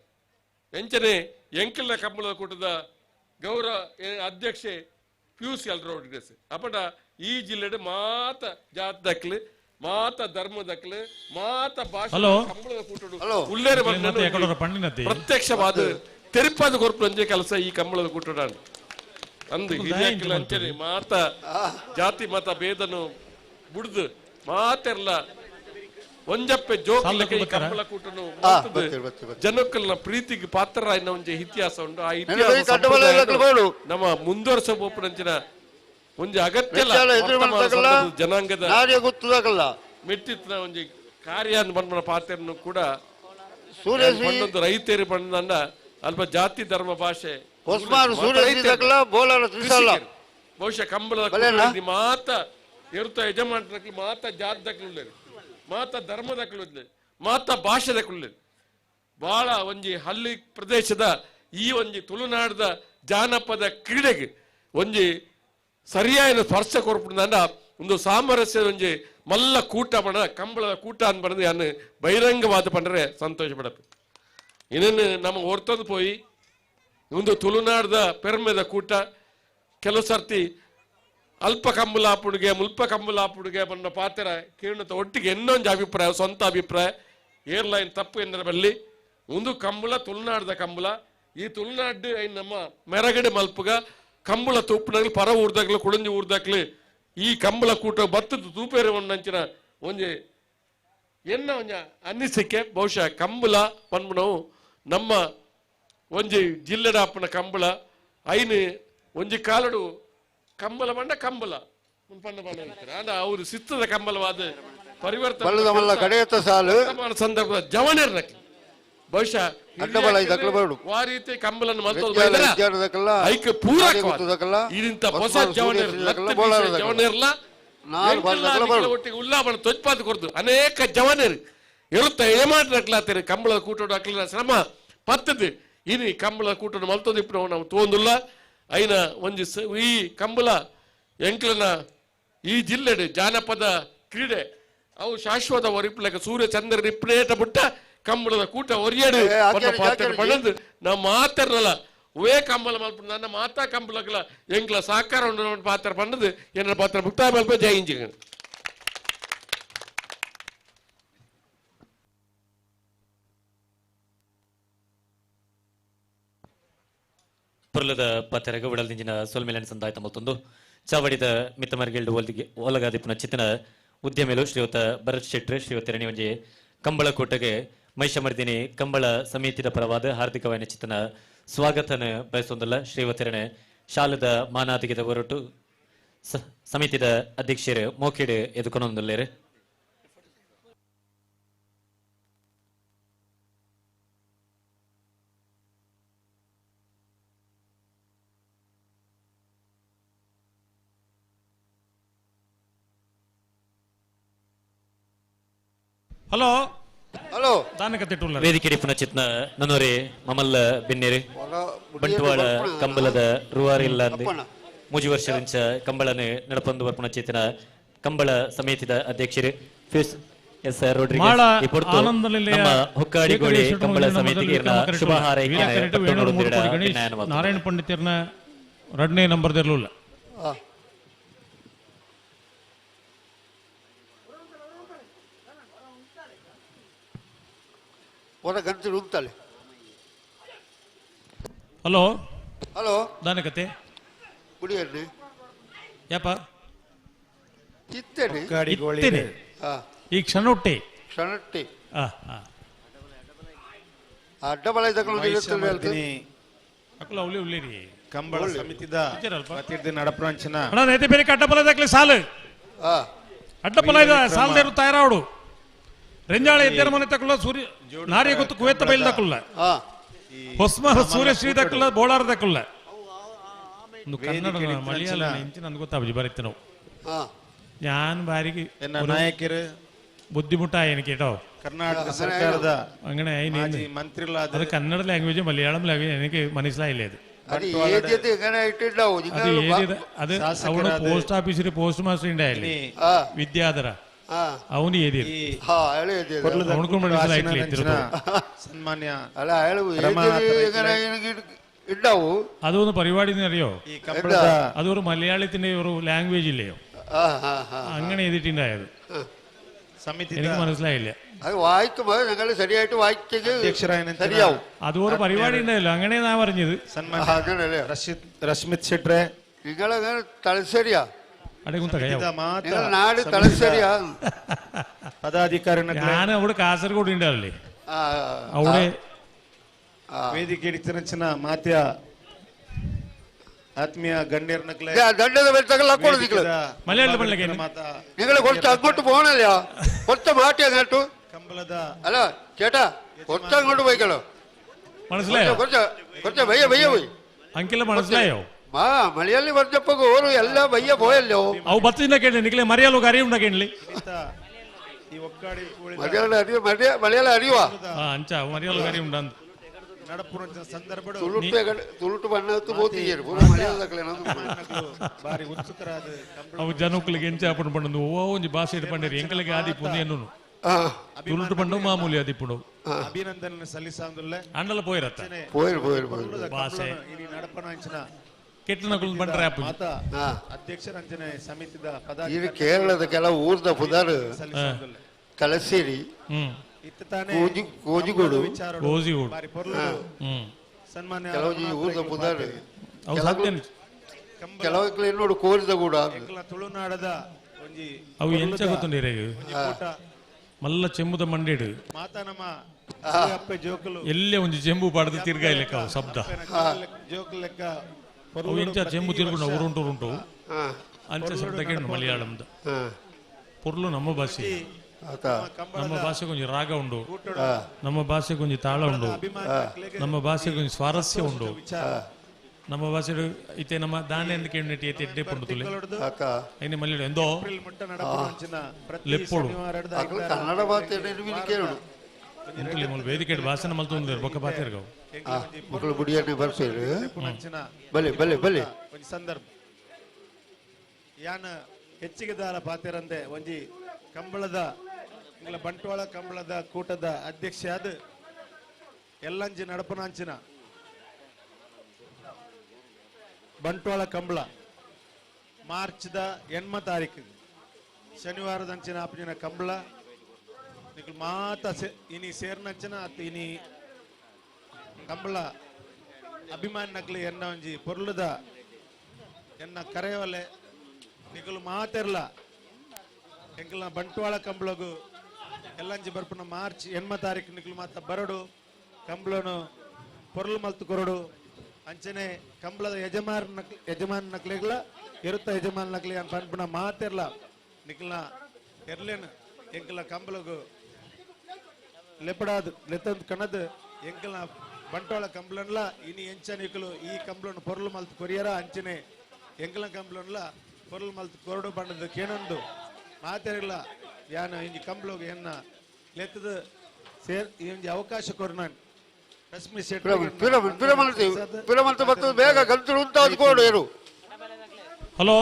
ಎಂಚನೆ ಎಂಕಲ್ನ ಕಂಬಳದ ಕೂಟದ ಗೌರವ ಅಧ್ಯಕ್ಷೆ PUC ಅಲ್ರೋಡ್ಗೆಸ್ ಅಪಟ ಈ ಜಿಲ್ಲೆಡೆ ಮಾತ ಜಾತಿ ದಕ್ಲು ಮಾತ ಧರ್ಮ ದಕ್ಲು ಮಾತ ಭಾಷೆ ಹಲೋ. ಕಂಬಳದ ಕೂಟಡು ಹಲೋ. ಉಳ್ಳೇರೆ ಮತ್ತೆ ಯಾಕಂದ್ರೆ ಪಂಡಿನತಿ ಪ್ರತ್ಯಕ್ಷವಾದ ತೆರಿಪಾದ ಕೊರಪು ಅಂಜೆ ಕೆಲಸ ಈ ಕಂಬಳದ ಕೂಟಡ ಅಂದು ಹಿರಿಯಕ್ಕಲ ಅಂಚನೆ ಮಾತ ಜಾತಿ ಮತ ಭೇದನು ಬುಡ್ದು ಮಾತೆರ್ಲ ಒಂಜಪ್ಪೆ ಜೋಕಲಕ್ಕೆ ಈ ಕಂಬಳ ಕೂಟನು ಜನಕ್ಕಲ್ನ ಪ್ರೀತಿಗೆ ಪಾತ್ರರಾಯಿನ ಒಂಜೆ ಇತಿಹಾಸ ಉಂಟು ಆ ಇತಿಹಾಸ ನಮ್ಮ ಮುಂದುವರ್ಸಬೋಪುನಂಚಿನ ಒಂಜಿ ಅಗತ್ಯ ಜನಾಂಗದ ಮೆಟ್ಟಿನ ಒಂಜಿ ಕಾರ್ಯ ಬಣ್ಣ ಪಾತ್ರನು ಕೂಡ ಪಂಡೊಂದು ರೈತೇರಿ ಪಂಡ ಅಲ್ಪ ಜಾತಿ ಧರ್ಮ ಭಾಷೆ ಬಹುಶಃ ಕಂಬಳದ ಮಾತ ಇರುತ್ತ ಯಜಮಾನಕ್ಕೆ ಮಾತ ಜಾತಿ ದಕ್ಲು ಮಾತ ಧರ್ಮ ದಕ್ಲು ಮಾತ ಭಾಷೆ ದಕ್ಲು ಬಹಳ ಒಂಜಿ ಹಳ್ಳಿ ಪ್ರದೇಶದ ಈ ಒಂಜಿ ತುಳುನಾಡದ ಜಾನಪದ ಕ್ರೀಡೆಗೆ ಒಂಜಿ ಸರಿಯಾದ ಸ್ಪರ್ಶ ಕೊರಪುಂಡ ಒಂದು ಸಾಮರಸ್ಯದ ಒಂಜಿ ಮಲ್ಲ ಕೂಟ ಪಣ ಕಂಬಳದ ಕೂಟ ಅಂತ ಪಡೆದು ಯಾನು ಬಹಿರಂಗವಾದ ಪಂಡ್ರೆ ಸಂತೋಷ ಪಡப்பு ಇನ್ನೇನು ನಮ್ಮ ಹೊರ್ತದು ಪೋಯಿ ಒಂದು ತುಳುನಾಡದ ಪೆರ್ಮೆದ ಕೂಟ ಕೆಲವು ಸರ್ತಿ ಅಲ್ಪ ಕಂಬಲಾಪುಡಿಗೆ ಮುಲ್ಪ ಕಂಬಲಾಪುಡಿಗೆ ಬಣ್ಣ ಪಾತ್ರ ಕೇಳತ ಒಟ್ಟಿಗೆ ಇನ್ನೊಂದು ಅಭಿಪ್ರಾಯ ಸ್ವಂತ ಅಭಿಪ್ರಾಯ ಏರ್ಲೈನ್ ತಪ್ಪು ಎಂದರೆ ಬಲ್ಲಿ ಒಂದು ಕಂಬಳ ತುಳುನಾಡದ ಕಂಬಳ ಈ ತುಳುನಾಡು ನಮ್ಮ ಮೆರಗಡೆ ಮಲ್ಪುಗ ಕಂಬಳ ತೂಪಿನಾಗ್ಲಿ ಪರ ಊರ್ದಾಗ್ಲಿ ಕುಳಂಜಿ ಊರ್ದಾಗ್ಲಿ ಈ ಕಂಬಳ ಕೂಟ ಬತ್ತದ ತೂಪೇರಿ ಒಂದಂಚಿನ ಒಂಜಿ ಎನ್ನ ಒಂಜ ಅನ್ನಿಸಿಕೆ ಬಹುಶಃ ಕಂಬಳ ಪನ್ಮನವು ನಮ್ಮ ಒಂಜಿ ಜಿಲ್ಲೆಡಾಪನ ಕಂಬಳ ಐನು ಒಂಜಿ ಕಾಲಡು ಕಂಬಳ ಬಂಡ ಕಂಬಳ ಅವರು ಸಿತ್ತದ ಕಂಬಳವಾದ ಪರಿವರ್ತನೆ ಸಂದರ್ಭದ ಜವನೇರ್ನಕ್ಕೆ ಬಹುಶಃ ಆ ರೀತಿ ಕಂಬಲನ್ನು ಇದಿಂತ ಹೊಸ ಜವನೇರ್ಲ ಒಟ್ಟಿಗೆ ಉಲ್ಲಾಪನ ತೊಜ್ಪಾದ ಕೊಡ್ದು ಅನೇಕ ಜವನೇರು ಇರುತ್ತ ಏಮಾಟ್ಲಾತೀರಿ ಕಂಬಳದ ಕೂಟೋಡು ಹಾಕ್ಲಿಲ್ಲ ಶ್ರಮ ಪತ್ತದು ಇನಿ ಕಂಬಳದ ಕೂಟೋಡು ಮಲ್ತೋದು ಇಪ್ಪು ನಾವು ತೋಂದಿಲ್ಲ ಐನ ಒಂಜಿ ಈ ಕಂಬಳ ಎಂಕ್ಲನ ಈ ಜಿಲ್ಲೆಡೆ ಜಾನಪದ ಕ್ರೀಡೆ ಅವು ಶಾಶ್ವತ ಒರಿಪ್ಲಕ ಸೂರ್ಯ ಚಂದ್ರ ಇಪ್ಪನೇಟ ಬಿಟ್ಟ ಕಂಬಳದ ಕೂಟ ಒರಿಯಡು ಪಡೆದು ನಾವು ಮಾತಾರಲ್ಲ ಒೇ ಕಂಬಳ ಮಲ್ಪ ನನ್ನ ಮಾತಾ ಕಂಬಳಗಳ ಎಂಕ್ಲ ಸಾಕಾರ ಪಾತ್ರ ಪಂಡದು ಎನ್ನ ಪಾತ್ರ ಮುಕ್ತಾಯ ಮಲ್ಪ ಜయింಚಿ ಪುರ್ಲದ ಪತ್ತೆರಗ ವಿಡಲ್ದಿಂಜಿನ ಸೋಲ್ಮೇಲನ ಸಂದಾಯ ಮತ್ತೊಂದು ಚಾವಡಿದ ಮಿತ್ತಮರ್ಗೆಲ್ಡು ಒಲಗಾದಿಪ್ಪನ ಚಿತ್ತನ ಉದ್ಯಮೇಲು ಶ್ರೀಯುತ ಭರತ್ ಶೆಟ್ಟಿ ಶ್ರೀಯುತ ರಣಿ ಕಂಬಳ ಕೂಟಗೆ ಮೈಷಮರ್ದಿನಿ ಕಂಬಳ ಸಮಿತಿದ ಪರವಾದ ಹಾರ್ದಿಕವಾದ ಚಿತ್ತನ ಸ್ವಾಗತನ ಬಯಸೊಂದಲ್ಲ ಶ್ರೀವತರಣ ಶಾಲದ ಮಾನಾದಿಗೆದ ಹೊರಟು ಸಮಿತಿದ ಅಧ್ಯಕ್ಷರು ಮೋಕೆಡೆ ಎದುಕೊಂಡೊಂದಲ್ಲೇರು ಹಲೋ ಹಲೋ ವೇದಿಕೆ ಚಿತ್ನ ನನ್ನೋರೆ ಮಮಲ್ಲ ಬೆನ್ನೇರು ಬಂಟ್ವಾಳ ಕಂಬಲದ ರುವಾರಿಲ್ಲ ಅಂದು ಮೂಜಿ ವರ್ಷದಿಂಚ ಕಂಬಳನೆ ನಡಪಂದು ಬರ್ಪಣ ಚೇತನ ಕಂಬಳ ಸಮಿತಿದ ಅಧ್ಯಕ್ಷರು ಎಸ್ ಹುಕ್ಕಾಡಿಗೋಳಿ ಕಂಬಳ ಸಮಿತಿಗೆ ಶುಭ ಹಾರೈಕೆ ನಾರಾಯಣ ಪಂಡಿತರ್ನ 2ನೇ ನಂಬರ್ದಿರಲಿಲ್ಲ ಗಂಟಲು ಉಂಟಲ್ಲ. ಹಲೋ ಹಲೋ ದಾನಕತೆ ಕುಡಿಯಣ್ಣೆ ಯಪ್ಪ ಇತ್ತೇನೆ ಈ ಕ್ಷಣೊಟ್ಟೆ ಅಡ್ಡಬಳ ಅವಳಿ ಉಳ್ಳಿರಿ ಕಂಬಳ ಸಮಿತಿದ ನಡಪ್ರಾಂಚನ ನೈತೆ ಬೇರೆ ಅಡ್ಡಬಲದಾಗ್ಲಿ ಸಾಲು ಅಡ್ಡಬಲ ಇದ ಸಾಲದೇರು ತಯಾರಾವಡು ರೆಂಜಾಳ ಎದ್ದರ ಮನೆ ತಕ್ಕಲ್ಲ ಸೂರ್ಯ ನಾರಿಯ ಗೊತ್ತು ಕುವೆತ್ತ ಬೈಲ್ ತಕ್ಕಲ್ಲ ಹೊಸ್ಮಾರ ಸೂರ್ಯಶ್ರೀ ತಕ್ಕಲ್ಲ ಬೋಳಾರ ತಕ್ಕಲ್ಲ ಒಂದು ಕನ್ನಡ ಮಲಯಾಳ ಇಂಚಿನ ನನ್ಗೆ ಗೊತ್ತಾಗಿ ಬರೀತೆ ನಾವು ഞാൻ ഭാര്യക്ക് നായകര് ബുദ്ധിമുട്ടായി എനിക്ക് കേട്ടോ കർണാടക സർക്കാರದ അങ്ങനെ ಮಂತ್ರಿಗಳಾದ അത് കന്നഡ ലാംഗ്വേജ് മലയാളം ലാംഗ്വേജ് എനിക്ക് മനസ്സിലായില്ലേ അത് അവിടെ പോസ്റ്റ് ഓഫീസിൽ പോസ്റ്റ് മാസ്റ്റർ ഉണ്ടായില്ലേ വിദ്യാധര ಅವನು ಏದಿರಿ ಸನ್ಮಾನ್ಯ ഉണ്ടാവൂ അതൊന്ന് പരിപാടി അറിയോ ഈ കമ്പളದ അതൊരു മലയാളത്തിന്റെ ഒരു ലാംഗ്വേജ് ഇല്ലയോ അങ്ങനെ എഴുതിട്ടുണ്ടായത് സമിതി എനിക്ക് മനസ്സിലായില്ല അത് വായിക്കുമ്പോൾ ഞങ്ങൾ ശരിയായിട്ട് വായിച്ചെങ്കിൽ ശരിയാവും അതൊരു പരിപാടി ഉണ്ടായല്ലോ അങ്ങനെ ഞാൻ പറഞ്ഞത് അങ്ങനല്ലേ ರಶ್ಮಿತ್ ಶೆಟ್ರೆ നിങ്ങളങ്ങനെ തലശ്ശേരിയാ ಮಾತ್ರ നാട് തലശ്ശേരിയാ ಪದಾಧಿಕಾರಿನ ഞാൻ അവിടെ കാസർഗോഡ് ഉണ്ടാവില്ലേ അവിടെ ವೇದಿಕೆ ಇಡಿತನಚಿನ ಮಾತ್ಯ ആത്മീയ ഗണ്യർനക്കളെ ದಂಡದ ಮೇಲೆ ತಗೊಳ್ಳೋದು നിങ്ങൾ മലയാളത്തിൽ പറഞ്ഞേ നിങ്ങൾ കുറച്ച് അങ്ങോട്ട് പോകണല്ലോ കുറച്ച് മാറ്റി അങ്ങോട്ട് കമ്പളದ അല്ല ചേട്ടാ കുറച്ച് അങ്ങോട്ട് പോയിക്കോളൂ മനസ്സിലായോ കുറച്ച് വയ്യ പോയി ಅಂಕಿಲ മനസ്സിലായോ മലയാളി പറഞ്ഞപ്പോ ഓരോ എല്ലാം വയ്യ പോയല്ലോ ಅವು ಬತ್ತಿನ ಕೇಳಿ ನಿಖಿಲೆ ಮರಿಯಾಲು ಅರಿಯುಂಡ ಕೇಳಿ ಈ ಒಕ್ಕಾಡಿ മലയാളം അറിയുവാ ಅಂಚ ಮರಿಯಾಲು ಅರಿಯುಂಡ ಅಂತ ನಡಪುರಂಚಿನ ಸಂದರ್ಭ ತುಳುಟು ಬಣ್ಣತ್ತು ಬೋತಿಯರು ಬಾರಿ ಉತ್ಸುಕರಾದ ಅವು ಜನಕ್ಕಳಿಗೆ ಎಂಚ ಹಾಕೊಂಡು ಬಂದು ಒಂಜಿ ಭಾಷೆ ಇಟ್ಕೊಂಡಿರಿ ಎಂಕಲಿಗೆ ಆದಿಪ್ಪು ಏನು ತುಳುಟು ಬಂಡು ಮಾಮೂಲಿ ಆದಿಪ್ಪುಡು ಅಭಿನಂದನೆ ಸಲ್ಲಿಸಾಂದುಲ್ಲೆ ಅಂಡಲ ಪೋಯಿರತ್ತ ಭಾಷೆ ಇನಿ ನಡಪನಾಂಚಿನ ಕೆಟ್ಟನಗಳು ಬಂಡ್ರೆ ಆಪು ಮಾತಾ ಅಧ್ಯಕ್ಷರ ಅಂಜನೆ ಸಮಿತಿದ ಪದ ಇದು ಕೇರಳದ ಕೆಲವು ಊರ್ದ ಪುದಾರು ತಲಶ್ಶೇರಿ ಕೋಜಿಗೋಡು ಸನ್ಮಾನ್ಯ ಕೆಲವು ಊರ್ದ ಪುದಾರು ಕೆಲವು ನೋಡು ಕೋರಿದ ಕೂಡ ತುಳುನಾಡದ ಒಂಜಿ ಅವು ಎಂಚ ಗೊತ್ತುಂಡಿರ ಮಲ್ಲ ಚೆಂಬುದ ಮಂಡೇಡು ಮಾತಾ ನಮ್ಮ ಅಪ್ಪೆ ಜೋಕುಲು ಎಲ್ಲೇ ಒಂದು ಚೆಂಬು ಪಾಡದು ತಿರ್ಗಾಯಿ ಲೆಕ್ಕ ಶಬ್ದ ಜೋಕುಲು ಲೆಕ್ಕ ಅವು ಎಂಚ ಚೆಂಬು ತಿರ್ಗೊಂಡು ಉರುಂಟು ಅಂಚ ಶಬ್ದ ಕೇಳು ಮಲಯಾಳಂದ ಪೊರ್ಲು ನಮ್ಮ ಭಾಷೆ ನಮ್ಮ ಭಾಷೆ ಕೊಂಚ ರಾಗ ಉಂಡು ನಮ್ಮ ಭಾಷೆ ಕೊಂಚ ತಾಳ ಉಂಡು ನಮ್ಮ ಭಾಷೆ ಕೊಂಚ ಸ್ವಾರಸ್ಯ ಉಂಡು ನಮ್ಮ ಭಾಷೆ ಇತ್ತೆ ನಮ್ಮ ದಾಂಡೆ ಅಂತ ಕೇಳಿ ಎಡ್ಡೆ ಪುಂಡು ತುಲೆ ಐನೆ ಮಲ್ಯಾಳ ಎಂದೋ ಲೆಪ್ಪೋಡು ಕನ್ನಡ ಭಾಷೆ ವೇದಿಕೆ ಭಾಷಣ ಮಲ್ತೊಂದು ಬೊಕ್ಕ ಪಾತಿರ್ಗವು ಮಕ್ಕಳು ಬುಡಿಯನ್ನೇ ಬರ್ಸೇರು ಬಲೆ ಒಂಜಿ ಸಂದರ್ಭ ಯಾನ ಹೆಚ್ಚಿಗೆ ದಾರ ಪಾತಿರಂದೆ ಒಂಜಿ ಕಂಬಳದ ಬಂಟ್ವಾಳ ಕಂಬಳದ ಕೂಟದ ಅಧ್ಯಕ್ಷ ಆದ ಎಲ್ಲಂಜಿ ನಡಪನಾಂಚಿನ ಬಂಟ್ವಾಳ ಕಂಬಳ ಮಾರ್ಚ್ದ 8ನೇ ತಾರೀಕು ಶನಿವಾರದಂಚಿನ ಆಪಜಿನ ಕಂಬಳ ನಿಖಲ್ ಮಾತ ಇನಿ ಸೇರ್ನಂಚಿನ ಅತ್ತ ಇನಿ ಕಂಬಳ ಅಭಿಮಾನಿ ನಕ್ಲಿ ಎನ್ನ ಒಂಜಿ ಪೊರ್ಲುದ ಎನ್ನ ಕರೆಯವಲೆ ನಿಖಲು ಮಾತೆರ್ಲ ಎಂಕಲ್ನ ಬಂಟ್ವಾಳ ಕಂಬಳಗು ಎಲ್ಲಂಜಿ ಬರ್ಪುನ ಮಾರ್ಚ್ 8ನೇ ತಾರೀಕು ನಿಖಲು ಮಾತ ಬರಡು ಕಂಬಳನು ಪೊರ್ಲು ಮಲ್ತು ಕೊರಡು ಅಂಚನೆ ಕಂಬಳದ ಯಜಮಾನ ನಕ್ಲಿಗಳ ಇರುತ್ತ ಯಜಮಾನ ನಕ್ಲಿ ಅಂತ ಪನ್ಪುನ ಮಾತೆರ್ಲ ನಿಖಲ್ನ ಎರ್ಲೇನು ಎಂಕಲ್ನ ಕಂಬಳಗು ಲೆಪಡಾದು ಲೆತ್ತಂದು ಕಣದು ಎಂಕಲ್ನ ಬಂಟ್ವಾಳ ಕಂಬಳನ್ಲ ಇನಿ ಎಂಚ ನಿಖಲು ಈ ಕಂಬಳನು ಪೊರ್ಲು ಮಲ್ತು ಕೊರಿಯರ ಅಂಚನೆ ಎಂಕಲ್ನ ಕಂಬಳನ್ಲ ಪೊರ್ಲು ಮಲ್ತು ಕೊರಡು ಬಣ್ಣದ ಕೇಣಂದು ಮಾತೆರ್ಲ ಯಾನ ಇಂಜಿ ಕಂಬಳಗು ಎನ್ನ ಲೆತ್ತದ ಸೇರ್ ಈ ಒಂಜಿ ಅವಕಾಶ ಕೊರು ನಾನು ರಶ್ಮಿ ಬೇಗ ಗಂಟಲು ಉಂಟಾದ ಕೋಡು ಹಲೋ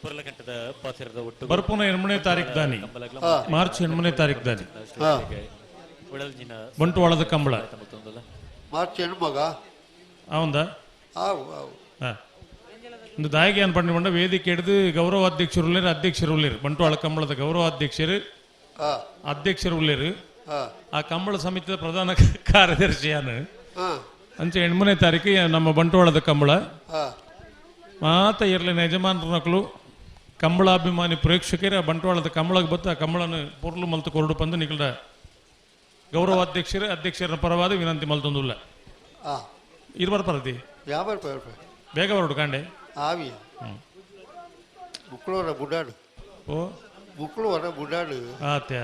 ಪುರ್ಲಕಂಠದ ಪಾತಿರದ ಒಟ್ಟು ಬರ್ಪುನ 8ನೇ ತಾರೀಕು ದಾನಿ ಮಾರ್ಚ್ 8ನೇ ತಾರೀಕು ದಾನಿ ಬಂಟ್ವಾಳದ ಕಂಬಳ ಮಾರ್ಚ್ ಹೆಣ್ಮಗ ಅವಂದ ಒಂದು ದಾಯಿಗೆ ಅನ್ಪಂಡ ವೇದಿಕೆ ಹಿಡಿದು ಅಧ್ಯಕ್ಷರು ಉಳ್ಳೇರು ಬಂಟ್ವಾಳ ಕಂಬಳದ ಗೌರವಾಧ್ಯಕ್ಷರು ಅಧ್ಯಕ್ಷರು ಉಳ್ಳೇರು ಆ ಕಂಬಳ ಸಮಿತಿಯ ಪ್ರಧಾನ ಕಾರ್ಯದರ್ಶಿಯಾನು ಅಂಚೆ 8ನೇ ತಾರೀಕು ನಮ್ಮ ಬಂಟ್ವಾಳದ ಕಂಬಳ ಮಾತ ಇರ್ಲಿನ ಯಜಮಾನರ ಮಕ್ಕಳು ಕಂಬಳಾಭಿಮಾನಿ ಪ್ರೇಕ್ಷಕರ ಬಂಟ್ವಾಳದ ಕಂಬಳಕ್ಕೆ ಬತ್ತು ಆ ಕಂಬಳನ ಪೊರ್ಲು ಮಲ್ತು ಕೊರಡು ಬಂದು ನಿಖಲ ಅಧ್ಯಕ್ಷರ ಪರವಾದ ವಿನಂತಿ ಮಲ್ತೊಂದುಲ್ಲ ಇರ್ಬಾರ ಪರತಿ ಬೇಗ ಹೊರಡು ಕಾಂಡೆ ಆವಿ ಬುಕ್ಳವರ ಬುಡಾಡು ಓ ಬುಕ್ಳವರ ಬುಡಾಡು ಆತೆ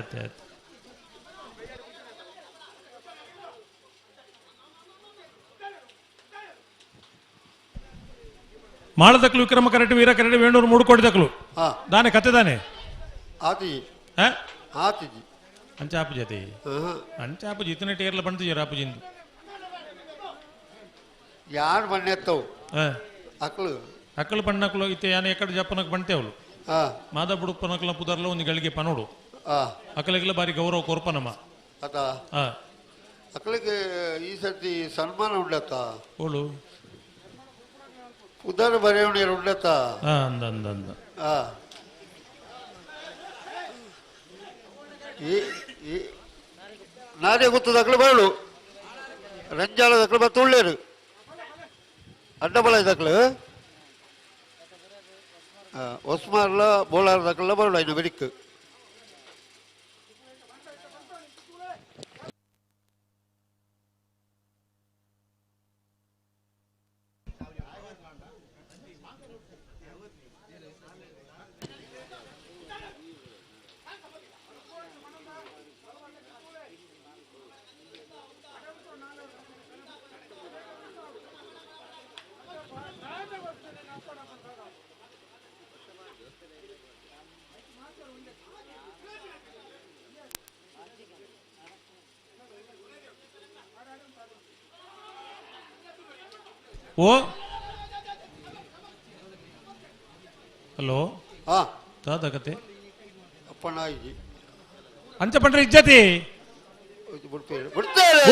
ಮಾಳದಕ್ಲು ವಿಕ್ರಮ ಕರೆಕ್ಟ್ ವೀರ ಕರೆಕ್ಟ್ ವೇಣೂರು 3 ಕೋಟಿ ದಕ್ಲು ದಾನೆ ಕತೆ ದಾನೆ ಆತಿಜಿ ಅಂಚಾಪು ಜತೆ ಅಂಚಾಪು ಜಿತನೆ ಟೇರ್ಲ ಬಂತು ಜರಾಪು ಜಿಂದು ಯಾರು ಬಣ್ಣೆತ್ತವು ಅಕ್ಕಳು ಪಣ್ಣಕ್ಲು ಇತ್ತೆ ಯಾನ ಎಕಡೆ ಜಪ್ಪನಕ್ಕೆ ಬಂಟೆವಳು ಮಾದ ಬುಡುಪ್ಪನಕ್ಲ ಪುದರ್ಲ ಒಂದು ಗಳಿಗೆ ಪನೋಡು ಅಕ್ಕಲಿಗೆಲ್ಲ ಬಾರಿ ಗೌರವ ಕೊರ್ಪನಮ್ಮ ಅಕ್ಕಳಿಗೆ ಈ ಸರ್ತಿ ಸನ್ಮಾನ ಉಂಡತ್ತ ಓಳು ಉದಾರ ಬರೆಯವಣಿಯರು ಉಂಡತ್ತ ಅಂದ ಅಂದ ಅಂದ ನಾನೇ ಗೊತ್ತದಕ್ಕಳು ಬರಳು ರಂಜಾಲದಕ್ಕಳು ಮತ್ತು ಉಳ್ಳೇರು ಅಡ್ಡಬಲದಕ್ಕಳು ಒಸ್ಮಾರ್ಲ ಬೋಳಾರದಕ್ಕಲ್ಲ ಬರಳು ಇನ್ನು ಬೆರಿಕ್ ಓ ಹಲೋ ದಾದಕತೆ ಅಪ್ಪಣಾಯಿ ಅಂಚ ಪಂಡ್ರೆ ಇಜ್ಜತಿ ಬಿಡ್ತಾರೆ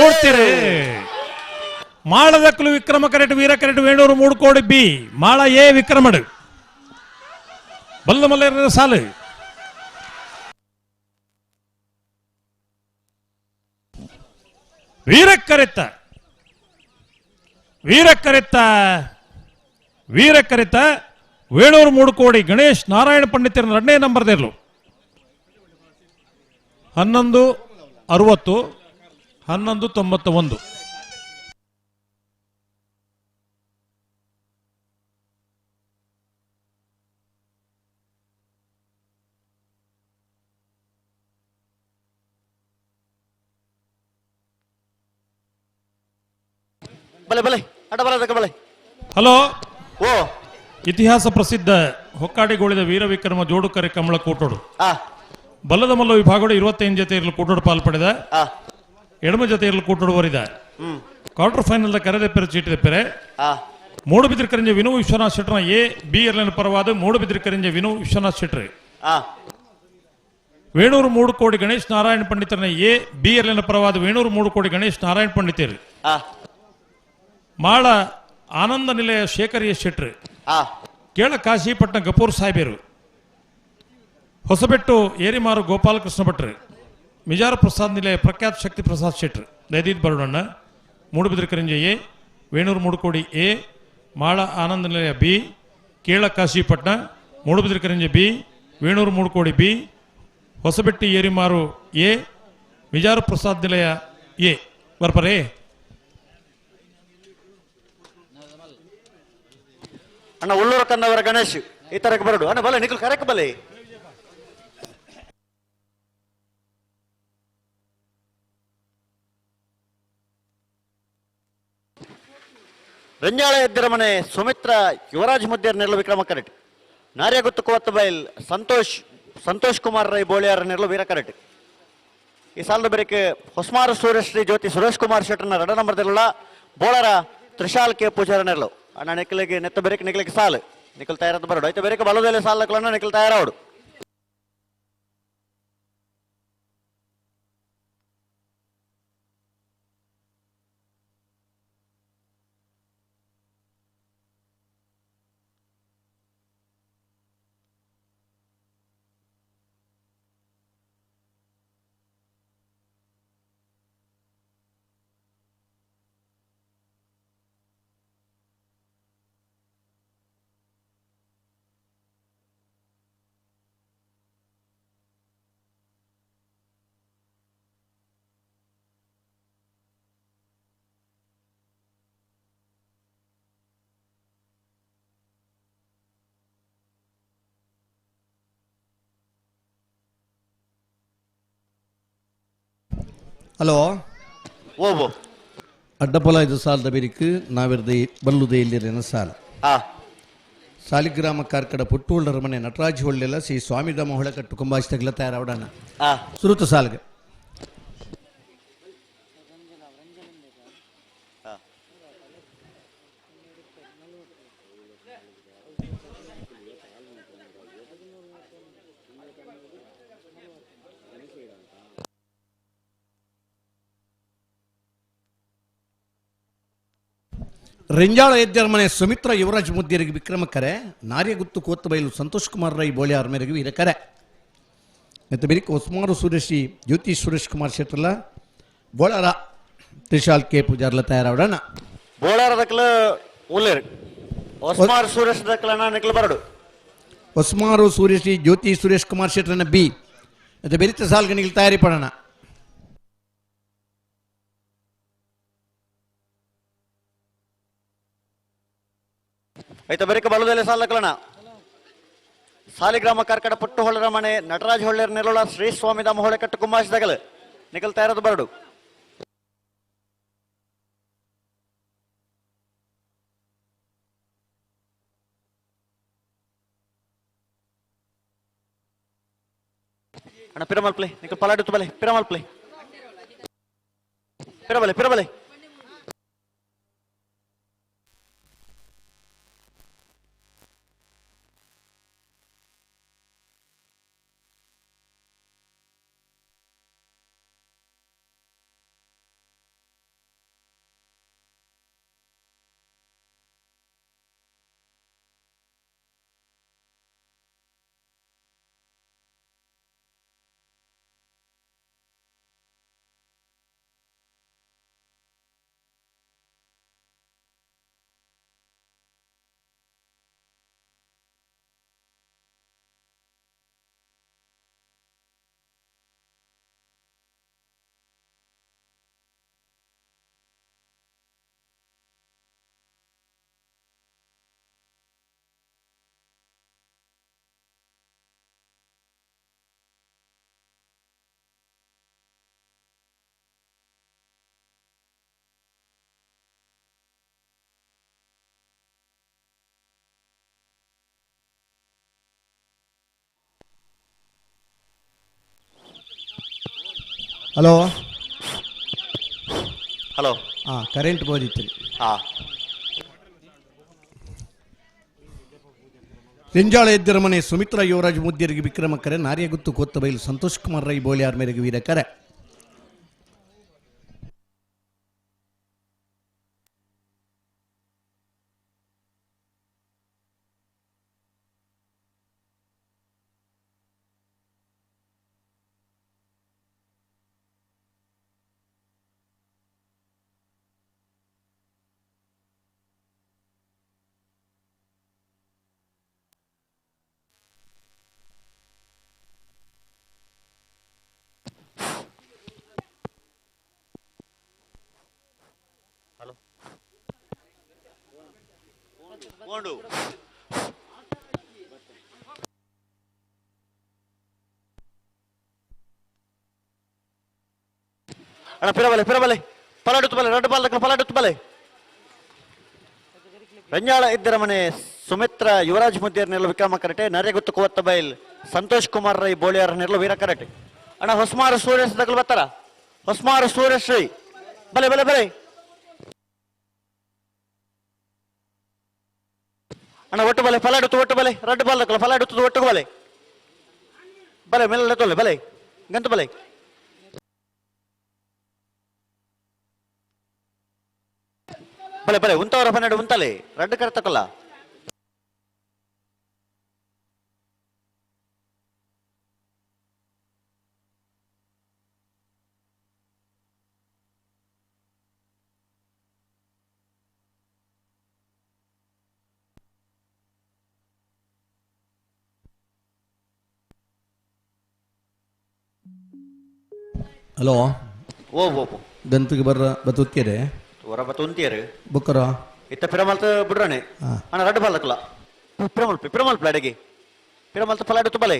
ಓಡ್ತೀರಿ ಮಾಳದಕ್ಕಲು ವಿಕ್ರಮ ಕರೆಟ್ ವೀರ ಕರೆಟ್ ವೇಣೂರು ಮೂಡ್ಕೋಡಿ ಬಿ ಮಾಳ ಎ ವಿಕ್ರಮಡು ಬಲ್ಲ ಮಲ್ಲ ಸಾಲು ವೀರಕ್ಕರೆತ್ತ ವೀರಕ್ಕರೆತ್ತ ವೀರಕ್ಕರೆತ್ತ ವೇಣೂರು ಮೂಡುಕೋಡಿ ಗಣೇಶ್ ನಾರಾಯಣ ಪಂಡಿತರ 2ನೇ ನಂಬರ್ದಿರ್ಲು 1160 1191 ಬಲೆ ಬಲೆ ಅಡ ಬರದಕ್ಕೆ ಬಲೆ ಹಲೋ ಓ ಇತಿಹಾಸ ಪ್ರಸಿದ್ಧ ಹೊಕ್ಕಾಡಿಗೋಳಿದ ವೀರ ವಿಕ್ರಮ ಜೋಡುಕರೆ ಕಮಲ ಕೂಟೋಡು ಆ ಬಲ್ಲದ ಮಲ್ಲ ವಿಭಾಗಗಳು 25 ಜೊತೆ ಇರಲು ಕೂಟೋಡು ಪಾಲ್ಪಡಿದ ಆ ಎಡಮ ಜೊತೆ ಇರಲು ಕೂಟೋಡು ವರಿದ ಕ್ವಾರ್ಟರ್ ಫೈನಲ್ ಕರೆದೆಪ್ಪರೆ ಚೀಟಿದ ಪೆರೆ ಆ ಮೂಡುಬಿದಿರೆ ಕರಿಂಜ ವಿನು ವಿಶ್ವನಾಥ್ ಶೆಟ್ರನ ಎ ಬಿ ಎರಲಿನ ಪರವಾದ ಮೂಡುಬಿದಿರೆ ಕರಿಂಜ ವಿನು ವಿಶ್ವನಾಥ್ ಶೆಟ್ರಿ ಆ ವೇಣೂರು ಮೂಡುಕೋಡಿ ಗಣೇಶ್ ನಾರಾಯಣ ಪಂಡಿತರನ ಎ ಬಿ ಎರಲಿನ ಪರವಾದ ವೇಣೂರು ಮೂಡುಕೋಡಿ ಗಣೇಶ್ ನಾರಾಯಣ ಪಂಡಿತರು ಆ ಮಾಳ ಆನಂದ ನಿಲಯ ಶೇಖರ್ ಎಸ್ ಶೆಟ್ರಿ ಆ ಕೇಳ ಕಾಶಿಪಟ್ನ ಗಪೂರ್ ಸಾಹೇಬರು ಹೊಸಬೆಟ್ಟು ಏರಿಮಾರು ಗೋಪಾಲಕೃಷ್ಣ ಭಟ್ರು ಮಿಜಾರ ಪ್ರಸಾದ್ ನಿಲಯ ಪ್ರಖ್ಯಾತ್ ಶಕ್ತಿ ಪ್ರಸಾದ್ ಶೆಟ್ರು ದೈದೀದ್ ಬರೋಣ ಮೂಡುಬಿದಿರೆ ಕರಿಂಜ ಎ ವೇಣೂರು ಮೂಡುಕೋಡಿ ಎ ಮಾಳ ಆನಂದ ನಿಲಯ B Kela Kashipatna Moodbidri Karinje B Venur Moodukodi B Hosabettu Erimaru A Mijar Prasad ನಿಲಯ ಎ ಬರ್ಪರೇ ಅಣ್ಣ ಉಳ್ಳೂರು ಕನ್ನವರ ಗಣೇಶ್ ಈ ತರಕ್ಕೆ ಬರಡು ಅಣ್ಣ ಬಲೆ ನಿಖಲ್ ಕರೆಕ್ ಬಲೆ ರಂಜಾಳ ಎದ್ದಿರ ಮನೆ ಸುಮಿತ್ರ ಯುವರಾಜ್ ಮುದ್ದೇರ್ ನೆರಳು ವಿಕ್ರಮ ಕರೆಟ್ ನಾರ್ಯ ಗುತ್ತು ಕೋವತ್ತು ಬೈಲ್ ಸಂತೋಷ್ ಕುಮಾರ್ ರೈ ಬೋಳಿಯಾರ ನೆರಳು ವೀರ ಕರೆಟ್ ಈ ಸಾಲದ ಬೇರೆಗೆ ಹೊಸ್ಮಾರು ಸೂರ್ಯಶ್ರೀ ಜ್ಯೋತಿ ಸುರೇಶ್ ಕುಮಾರ್ ಶೆಟ್ಟರ್ನ 2 ನಂಬರ್ದಿರಲ್ಲ ಬೋಳರ ತ್ರಿಶಾಲ್ ಕೆ ಪೂಜಾರ ನೆರಳು ಅಣ್ಣ ನಿಖಲಿಗೆ ನೆತ್ತ ಬೇರೆಗೆ ನಿಖಲಿಗೆ ಸಾಲು ನಿಖಲ್ ತಯಾರದ ಬರೋಡು ಐತೆ ಬೇರೆಗೆ ಬಲದಲ್ಲಿ ಸಾಲಕ್ಕಳನ್ನ ನಿಖಲ್ ತಯಾರಾವಡು ಹಲೋ ಓಬೋ ಅಡ್ಡಪೊಲ 5 ಸಾಲದ ಬೇರಿಕು ನಾವಿರ್ದ ಬಲ್ಲುದೆ ಇಲ್ಲಿರೇನ ಸಾಲ ಸಾಲಿಗ್ರಾಮ ಕಾರ್ಕಡ ಪುಟ್ಟುಳ್ಳರ ಮನೆ ನಟರಾಜ್ ಹೊಳ್ಳೆಲ್ಲ ಶ್ರೀ ಸ್ವಾಮಿಧಾಮ ಹೊಳಕಟ್ಟು ಕುಂಬಾಸ್ತಗಲ ತಯಾರಾವಡಣ ಸುರುತ ಸಾಲ್ಗೆ ರೆಂಜಾಳ ಎದ್ದರಮನೆ ಸುಮಿತ್ರಾ ಯುವರಾಜ್ ಮುದ್ದಿಯರಿಗೆ ವಿಕ್ರಮಕರೆ ನಾರ್ಯಗುತ್ತು ಕೋತ್ತಬೈಲು ಸಂತೋಷ್ ಕುಮಾರ್ ರೈ ಬೋಳಿಯಾರ್ ಮೇರೆಗೆ ವೀರಕರೆ ಮತ್ತು ಬೆರಿಕ್ ಒಸ್ಮಾರು ಸುರೇಶಿ ಜ್ಯೋತಿ ಸುರೇಶ್ ಕುಮಾರ್ ಶೆಟ್ರಲ್ಲ ಬೋಳಾರ ತ್ರಿಶಾಲ್ ಕೆ ಪೂಜಾರ್ಲ ತಯಾರಾವಡಣ ಬೋಳಾರ ದಕ್ಕಲ ಉಲ್ಲೇರ್ ಒಸ್ಮಾರ್ ಸುರೇಶ್ ದಕ್ಕಲನ ನಿಕ್ಲ ಬರಡು ಒಸ್ಮಾರು ಸುರೇಶಿ ಜ್ಯೋತಿ ಸುರೇಶ್ ಕುಮಾರ್ ಶೆಟ್ರನ ಬಿ ಮತ್ತು ಬೆರಿತ ಸಾಲ್ಗೆ ನಿಲ್ ತಯಾರಿ ಪಡೋಣ ಐತ ಬರಿಕ ಬಲದಲ್ಲಿ ಸಾಲಕಲಣ ಸಾಲಿಗ್ರಾಮ ಕಾರ್ಕಡ ಪಟ್ಟು ಹೊಳ್ಳರ ಮನೆ ನಟರಾಜ್ ಹೊಳ್ಳೆರ್ ನೆರಳ ಶ್ರೀ ಸ್ವಾಮಿ ದಾಮ ಹೊಳೆ ಕಟ್ಟು ಕುಂಬಾಸಿದಾಗಲ ನಿಕಲ್ ತಯಾರದು ಬರಡು ಅಣ್ಣ ಪಿರಮಲ್ ಪ್ಲೇ ನಿಕಲ್ ಪಲಾಡುತ್ತು ಬಲೆ ಪಿರಮಲ್ ಪ್ಲೇ ಪಿರಬಲೆ ಪಿರಬಲೆ ಹಲೋ ಹಲೋ ಹಾಂ ಕರೆಂಟ್ ಬೋದಿತ್ತು ಹಾಂ ರೆಂಜಾಳ ಎದ್ದರಮನೆ ಸುಮಿತ್ರಾ ಯುವರಾಜ್ ಮುದ್ದಿಯರಿಗೆ ವಿಕ್ರಮಕರೆ ನಾರ್ಯಗುತ್ತು ಕೋತ್ತಬೈಲು ಸಂತೋಷ್ ಕುಮಾರ್ ರೈ ಬೋಳಿಯಾರ್ ಮೇರೆಗೆ ವೀರಕರೆ ಗೋಂಡು ಅಣ್ಣ ಪಿರಬಲೆ ಪಿರಬಲೆ ಪಲಾಡುತ್ತು ಬಲೆ ರೆಡ್ ಬಾಲ್ ದಕ್ಕಲ ಪಲಾಡುತ್ತು ಬಲೆ ರಂಜಾಳ ಇದ್ದರ ಮನೆ ಸುಮಿತ್ರಾ ಯುವರಾಜ್ ಮುದ್ದಿಯರ್ ನೆರಳು ವಿಕ್ರಮ ಕರಟೆ ನರೆಗುತ್ತು ಕೋತ್ತ ಬೈಲ್ ಸಂತೋಷ್ ಕುಮಾರ್ ರೈ ಬೋಳಿಯಾರ್ ನೆರಳು ವೀರ ಕರಟೆ ಅಣ್ಣ ಹೊಸ್ಮಾರು ಸೂರ್ಯಸ್ ದಕ್ಕಲು ಬರ್ತಾರ ಹೊಸ್ಮಾರು ಸೂರ್ಯಸ್ ರೈ ಬಲೆ ಬಲೆ ಬಲೆ ಅಣ್ಣ ಒಟ್ಟು ಬಲೆ ಫಲಾಡುತ್ತು ಒಟ್ಟು ಬಲೆ ರೆಡ್ ಬಾಲ್ ದಕ್ಕಲ ಫಲಾಡುತ್ತು ಒಟ್ಟು ಬಲೆ ಬಲೆ ಮೇಲೆ ತೊಲೆ ಬಲೆ ಗಂತು ಬಲೆ ಬಲೆ ಬಲೆ ಉಂತವರ ಪನ್ನೆರಡು ಉಂತಲೆ ರೆಡ್ ಕರ್ ತಕಲ್ಲ ಹಲೋ ಓ ಓ ಗಂತಿಗೆ ಬರ್ರ ಬತ್ತುತ್ತೀರಿ ಹೊರ ಬತ್ತು ಉಂತಿಯರು ಬುಕ್ಕರ ಇತ್ತ ಪಿರಮಲ್ತ ಬಿಡ್ರಾನೆ ಅಣ್ಣ ರೆಡ್ ಬಾಲ್ ದಕ್ಕಲ ಪಿರಮಲ್ ಪ್ಲಾಡೆಗೆ ಪಿರಮಲ್ತ ಫಲಾಡುತ್ತು ಬಲೆ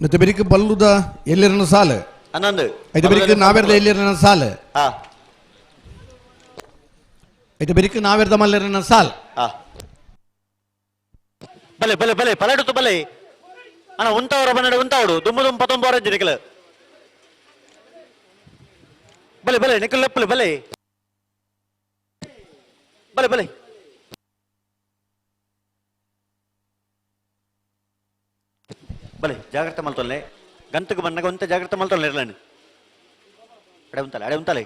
ಮತ್ತೆ ಬೆರಿಕ ಬಲ್ಲುದ ಎಲ್ಲಿರನ ಸಾಲ ಹನ್ನೊಂದು ಐತೆ ಬೆರಿಕ ನಾವೆರ್ದ ಎಲ್ಲಿರನ ಸಾಲ ಹಾ ಐತೆ ಬೆರಿಕ ನಾವೆರ್ದ ಮಲ್ಲಿರನ ಸಾಲ ಹಾ ಬಲೆ ಬಲೆ ಬಲೆ ಫಲಾಡುತ್ತು ಬಲೆ ಅಣ್ಣ ಉಂತವರ ಪನ್ನೆರಡು ಉಂತಾವಡು ದುಮ್ಮು ದುಮ್ 19 ನಿಕಲ ಬಲೆ ಬಲೆ ನಿಕಲ್ ಲೆಪ್ಪಲೆ ಬಲೆ ಬಲೆ ಬಲೆ ಬಲೆ ಜಾಗ್ರತೆ ಮಲ್ತೊಲ್ಲೆ ಗಂತಕ್ಕೆ ಬಂದಾಗ ಒಂತ ಜಾಗ್ರತೆ ಮಲ್ತೊಲ್ಲೆ ಇರ್ಲಾನು ಅಡೆ ಉಂತಲೆ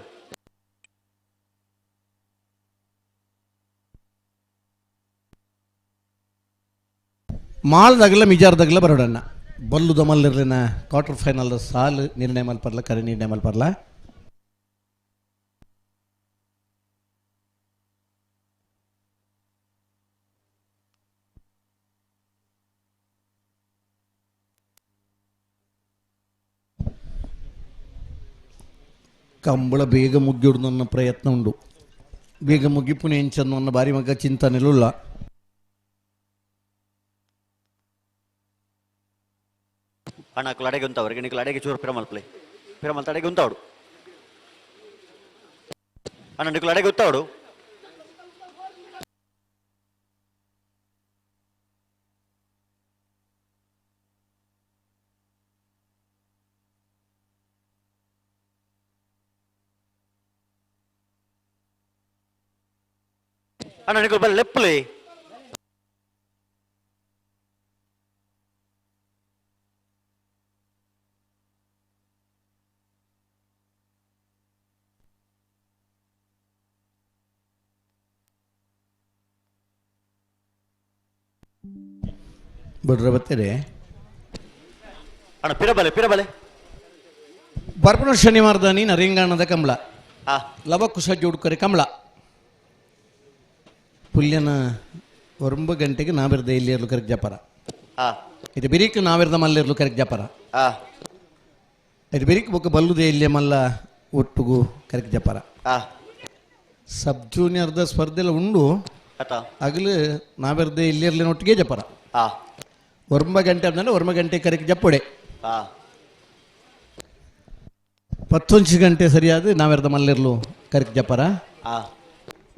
ಮಾಲ್ದಾಗಲ ಮಿಜಾರ್ದಾಗಲ ಬರೋಡಣ್ಣ ಬಲ್ಲುದ ಮಲ್ಲಿರ್ಲಿನ ಕ್ವಾರ್ಟರ್ ಫೈನಲ್ ಸಾಲು ನಿರ್ಣಯ ಮಲ್ಪರ್ಲ ಕರೆ ನಿರ್ಣಯ ಮಲ್ಪರ್ಲ ಕಂಬಳ ಬೇಗ ಮುಗ್ಗಿಡುದು ನನ್ನ ಪ್ರಯತ್ನ ಉಂಟು ಬೇಗ ಮುಗಿಪುನೆ ಎಂಚನ್ನು ನನ್ನ ಬಾರಿ ಮಗ ಚಿಂತನೆಲ್ಲ ಅಣ್ಣಕ್ಕಳು ಅಡೆಗೆ ಉಂತಾವ್ರಿಗೆ ನಿಕ್ಕಲು ಅಡೆಗೆ ಚೂರು ಪಿರಮಲ್ತ ಅಡೆಗೆ ಉಂತಾವಡು ಅಣ್ಣ ನಿಕ್ಕಲು ಅಡೆಗೆ ಉತ್ತಾವಡು ಅಣ್ಣ ನಿಕ್ಕಲು ಬಲ್ಲ ಲೆಪ್ಪಲೆ ಬಿಡ್ರೆ ಬತ್ತೇರೆ ಅಣ್ಣ ಪಿರಬಲೆ ಬರ್ಪಣ ಶನಿವಾರದ ನೀ ನರಿಂಗಾಣದ ಕಂಬಳ ಲವಕುಶ ಜೋಡ್ಕರಿ ಕಂಬಳ ಪುಲ್ಯನ 9 ಗಂಟೆಗೆ ನಾವಿರ್ದ ಇಲ್ಲಿ ಇರ್ಲು ಕರೆಕ್ಟ್ ಜಪರ ಇದು ಬಿರಿಕ್ ನಾವಿರ್ದ ಮಲ್ಲ ಇರ್ಲು ಕರೆಕ್ಟ್ ಜಪರ ಇದು ಬಿರಿಕ್ ಬೊಕ್ಕ ಬಲ್ಲುದೇ ಇಲ್ಲಿ ಮಲ್ಲ ಒಟ್ಟುಗು ಕರೆಕ್ಟ್ ಜಪರ ಸಬ್ ಜೂನಿಯರ್ದ ಸ್ಪರ್ಧೆಲ್ಲ ಉಂಡು ಆಗಲು ನಾವಿರ್ದ ಇಲ್ಲಿ ಇರ್ಲಿನ ಒಟ್ಟಿಗೆ ಜಪರ 9 ಗಂಟೆ ಅಂದ್ರೆ 9 ಗಂಟೆ ಕರೆಕ್ಟ್ ಜಪ್ಪೊಡೆ 11 ಗಂಟೆ ಸರಿಯಾದ ನಾವಿರ್ದ ಮಲ್ಲಿರ್ಲು ಕರೆಕ್ಟ್ ಜಪರ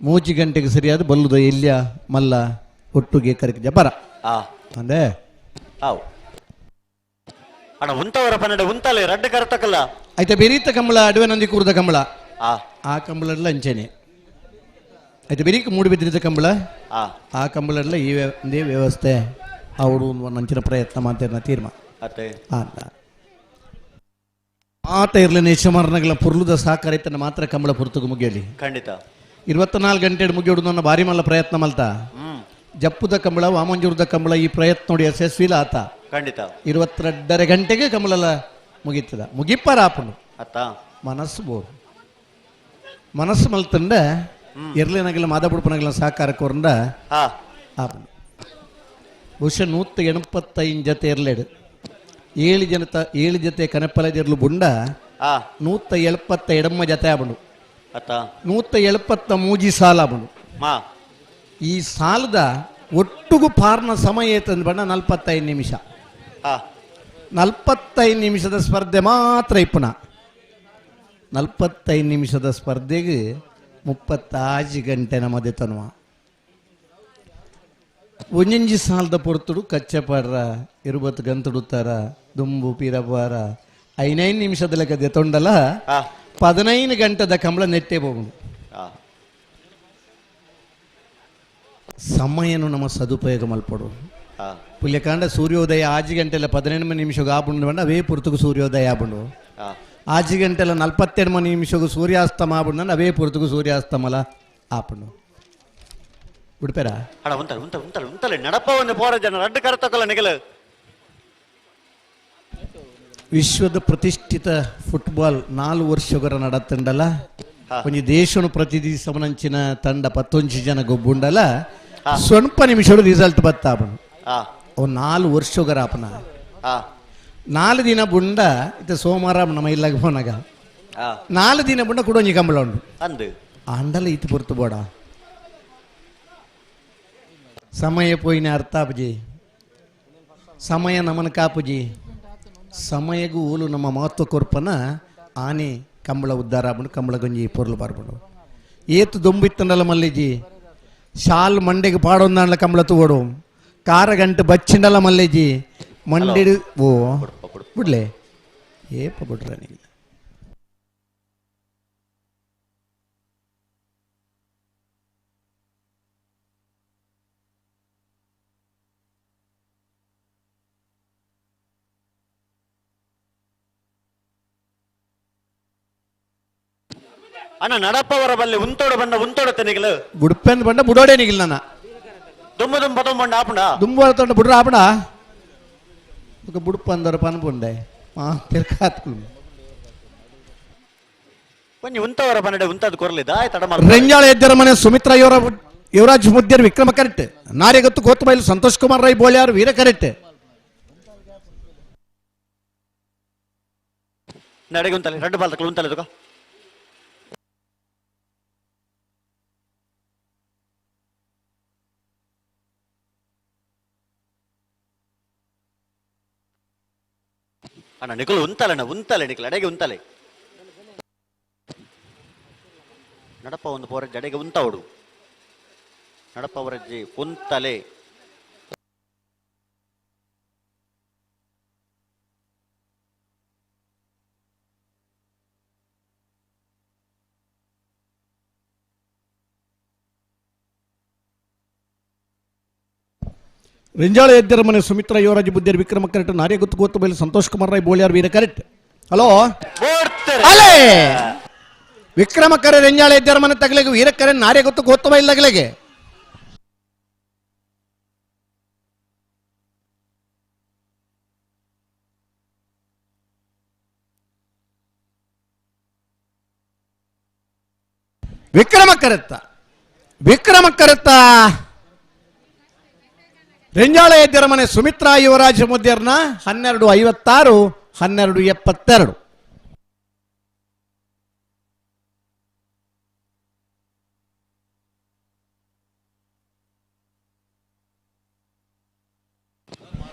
3 ಗಂಟೆಗೆ ಸರಿಯಾದ ಬಲ್ಲುದ ಎಲ್ಯ ಮಲ್ಲ ಒಟ್ಟುಗೆ ಕರೆಕ್ಟ್ ಜಪರ ಅಂದ್ರೆ ಅಣ್ಣ ಉಂತವರ ಪನ್ನಡೆ ಉಂತಲೆ ರಡ್ಡು ಕರ್ತಕಲ್ಲ ಆಯ್ತಾ ಬೆರೀತ ಕಂಬಳ ಅಡವೆ ನಂದಿ ಕೂರ್ದ ಕಂಬಳ ಆ ಕಂಬಳ ಅಂಚೆನೆ ಆಯ್ತು ಬೆರೀಕ್ ಮೂಡಿ ಬಿದ್ದಿದ್ದ ಕಂಬಳ ಆ ಕಂಬಳ ಇದೇ ವ್ಯವಸ್ಥೆ ಅವರು ನಂಚಿನ ಪ್ರಯತ್ನ ಮಾಡ್ತಾರೆ ತೀರ್ಮಾನ ಅಲ್ಲ ಆತ ಇರ್ಲಿ ನೇಷಮಾರ್ನಗಳ ಪುರ್ಲುದ ಸಾಕಾರೈತನ ಮಾತ್ರ ಕಂಬಳ ಪುರ್ತುಗು ಮುಗಿಯಲಿ ಖಂಡಿತ 24 ಗಂಟೆ ಮುಗಿಯೋಡು ನನ್ನ ಬಾರಿ ಮಲ್ಲ ಪ್ರಯತ್ನ ಮಲ್ತ ಜಪ್ಪುದ ಕಂಬಳ ವಾಮಂಜೂರದ ಕಂಬಳ ಈ ಪ್ರಯತ್ನ ನೋಡಿ ಯಶಸ್ವಿಲ ಆತ ಖಂಡಿತ 22 ಗಂಟೆಗೆ ಕಂಬಳ ಮುಗೀತದ ಮುಗಿಪ್ಪಾರ ಆಪನು ಮನಸ್ಸು ಬೋರು ಮನಸ್ಸು ಮಲ್ತಂಡ ಇರ್ಲಿನಗಲ ಮಾದಬುಡ್ಪನಗಲ ಸಾಕಾರ ಕೋರಂಡ ಆಪನು ಬಹುಶಃ 185 ಜೊತೆ ಇರ್ಲೇಡು 7 ಜೊತೆ ಕನಪಲದಿರ್ಲು ಬುಂಡ 172 ಜೊತೆ ಆಬಂಡು 173 ಸಾಲ ಆಬಂಡು ಈ ಸಾಲದ ಒಟ್ಟುಗು ಪಾರ್ನ ಸಮಯ ತಂದು ಬಣ್ಣ 45 ನಿಮಿಷ 45 ನಿಮಿಷದ ಸ್ಪರ್ಧೆ ಮಾತ್ರ ಇಪ್ಪುನ 45 ನಿಮಿಷದ ಸ್ಪರ್ಧೆಗೆ 36 ಗಂಟೆ ನಮ್ಮದೇ ತನ್ನುವ ಒಂಜಿ ಸಾಲದ ಪೊರ್ತುಡು ಕಚ್ಚಪಾಡ್ರ 20 ಗಂತುಡುತ್ತಾರ ದುಂಬು ಪಿರಬಾರ 5 ನಿಮಿಷದ ಲೆಕ್ಕದೆ ತೊಂಡಲ 15 ಗಂಟೆದ ಕಂಬಳ ನೆಟ್ಟೆ ಹೋಗುದು ಸಮಯನು ನಮ್ಮ ಸದುಪಯೋಗ ಮಲ್ಪಡು ಪುಲ್ಯಕಾಂಡ ಸೂರ್ಯೋದಯ 6 ಗಂಟೆಲ್ಲ 18 ನಿಮಿಷಕ್ಕೆ ಆಬುಂಡು ಬಂಡ ಅವೇ ಪುರ್ತುಗು ಸೂರ್ಯೋದಯ ಆಬುಂಡು 6 ಗಂಟೆಲ್ಲ 42 ನಿಮಿಷಕ್ಕೂ ಸೂರ್ಯಾಸ್ತಮ ಆಬುಂಡು ಅವೇ ಪುರ್ತುಗು ಸೂರ್ಯಾಸ್ತಮಲ ಆಪುಂಡು ಬಿಡ್ಪೇರ ಅಡ ಉಂತಲೆ ನಡಪವನ್ನು ಪೋರ ಜನ ರಡ್ಡು ಕರ್ತಕಲ್ಲ ನಿಗಲು ವಿಶ್ವದ ಪ್ರತಿಷ್ಠಿತ ಫುಟ್ಬಾಲ್ 4 ವರ್ಷಗಳ ನಡತಂಡಲ ಒಂಜಿ ದೇಶನು ಪ್ರತಿನಿಧಿಸಮನಂಚಿನ ತಂಡ 11 ಜನ ಗೊಬ್ಬುಂಡಲ ಸ್ವಲ್ಪ ನಿಮಿಷಗಳು ರಿಸಲ್ಟ್ ಬತ್ತಾಪನು 4 ವರ್ಷಗಳ ಆಪನ 4 ದಿನ ಬುಂಡ ಇತ್ತ ಸೋಮವಾರ ನಮ್ಮ ಇಲ್ಲಾಗ ಹೋನಾಗ 4 ದಿನ ಬುಂಡ ಕೂಡ ಒಂಜಿ ಕಂಬಳ ಉಂಡು ಅಂಡಲ ಇತ್ತು ಪೊರ್ತು ಬೋಡ ಸಮಯ ಪೋಯಿನ ಅರ್ಥ ಆಪುಜಿ ಸಮಯ ನಮನ ಕಾಪುಜಿ ಸಮಯಗೂ ಊಲು ನಮ್ಮ ಮಹತ್ವ ಕೊರ್ಪನ ಆನೆ ಕಂಬಳ ಉದ್ಧಾರ ಆಗ್ಬಿಡು ಕಂಬಳ ಗಂಜಿ ಪೊರ್ಲು ಬಾರ್ಬಿಡು ಏತು ದೊಂಬಿತ್ತಂಡಲ ಮಲ್ಲಿಜಿ ಶಾಲ್ ಮಂಡೆಗೆ ಪಾಡೊಂದಾಂಡ್ಲ ಕಂಬಳ ತೂಗೋಡು ಕಾರ ಗಂಟೆ ಬಚ್ಚಿಂಡಲ ಮಲ್ಲಿಜಿ ಮಂಡಿಡು ಓ ಬಿಡ್ಲೆ ಏಪ ಬಿಡ್ರ ನೀವು ಅಣ್ಣ ನಡಪ್ಪವರ ಬಲ್ಲಿ ಉಂತೋಡು ಬಂಡ ಉಂತೋಡು ತೆನಿಗಳು ಬುಡ್ಪೆಂದು ಬಂಡ ಬುಡೋಡೆ ನಿಗಿಲ್ ನನ್ನ ದುಮ್ಮ ದುಮ್ಮ ತೊಂಬಂಡ ಆಪುಂಡ ದುಂಬು ತೊಂಡ ಬುಡ್ರ ಆಪಡ ఒక బుడుపు అందరు పనుపుండే తిరకాత్కులు కొంచెం ఉంతవర పన్నಡೆ ఉంతది ಕೊರಲಿದ ಆಯ್ತಡ ರೆಂಜಾಳ ಎದ್ದರ ಮನೆ ಸುಮಿತ್ರಾ ಯುವರಾಜ್ ಮುದ್ಯರ್ ವಿಕ್ರಮ ಕರೆಕ್ಟ್ ನಾರ್ಯಗೊತ್ತು ಕೋತಬೈಲು ಸಂತೋಷ್ ಕುಮಾರ್ ರೈ ಬೋಳ್ಯಾರು ವೀರ ಕರೆಕ್ಟ್ ನಡೆಗೆ ಉಂತಲೆ ರೆಡ್ ಬಾಲ್ ತಕಲು ಉಂತಲೆ ತುಕ ಅಣ್ಣ ನಿಕಲು ಉಂತಲೆ ನಿಕಲು ಅಡೆಗೆ ಉಂತಲೆ ನಡಪ ಒಂದು ಪೋರ ಜಡೆಗೆ ಉಂತವಡು ನಡಪ ಅವರಜ್ಜಿ ಉಂತಲೆ ರೆಂಜಾಳ ಎದ್ದರ ಮನೆ ಸುಮಿತ್ರಾ ಯುವರಾಜ್ ಬುದ್ಧಿಯರ್ ವಿಕ್ರಮ ಕರೆಕ್ಟ್ ನಾರ್ಯಗೊತ್ತು ಕೋತಬೈಲು ಸಂತೋಷ್ ಕುಮಾರ್ ರೈ ಬೋಳ್ಯಾರು ವೀರ ಕರೆಕ್ಟ್ ಹಲೋ ಅಲೇ ವಿಕ್ರಮ ಕರೆ ರೆಂಜಾಳ ಎದ್ದರ ಮನೆ ತಗಲಿಗೆ ವೀರ ಕರೆ ನಾರ್ಯಗೊತ್ತು ಕೋತಬೈಲು ತಗಲಿಗೆ ವಿಕ್ರಮ ಕರೆತ್ತ ರೆಂಜಾಳ ಎದ್ದರ ಮನೆ ಸುಮಿತ್ರಾ ಯುವರಾಜ್ ಮುದ್ಯರ್ನ 12:56 12:72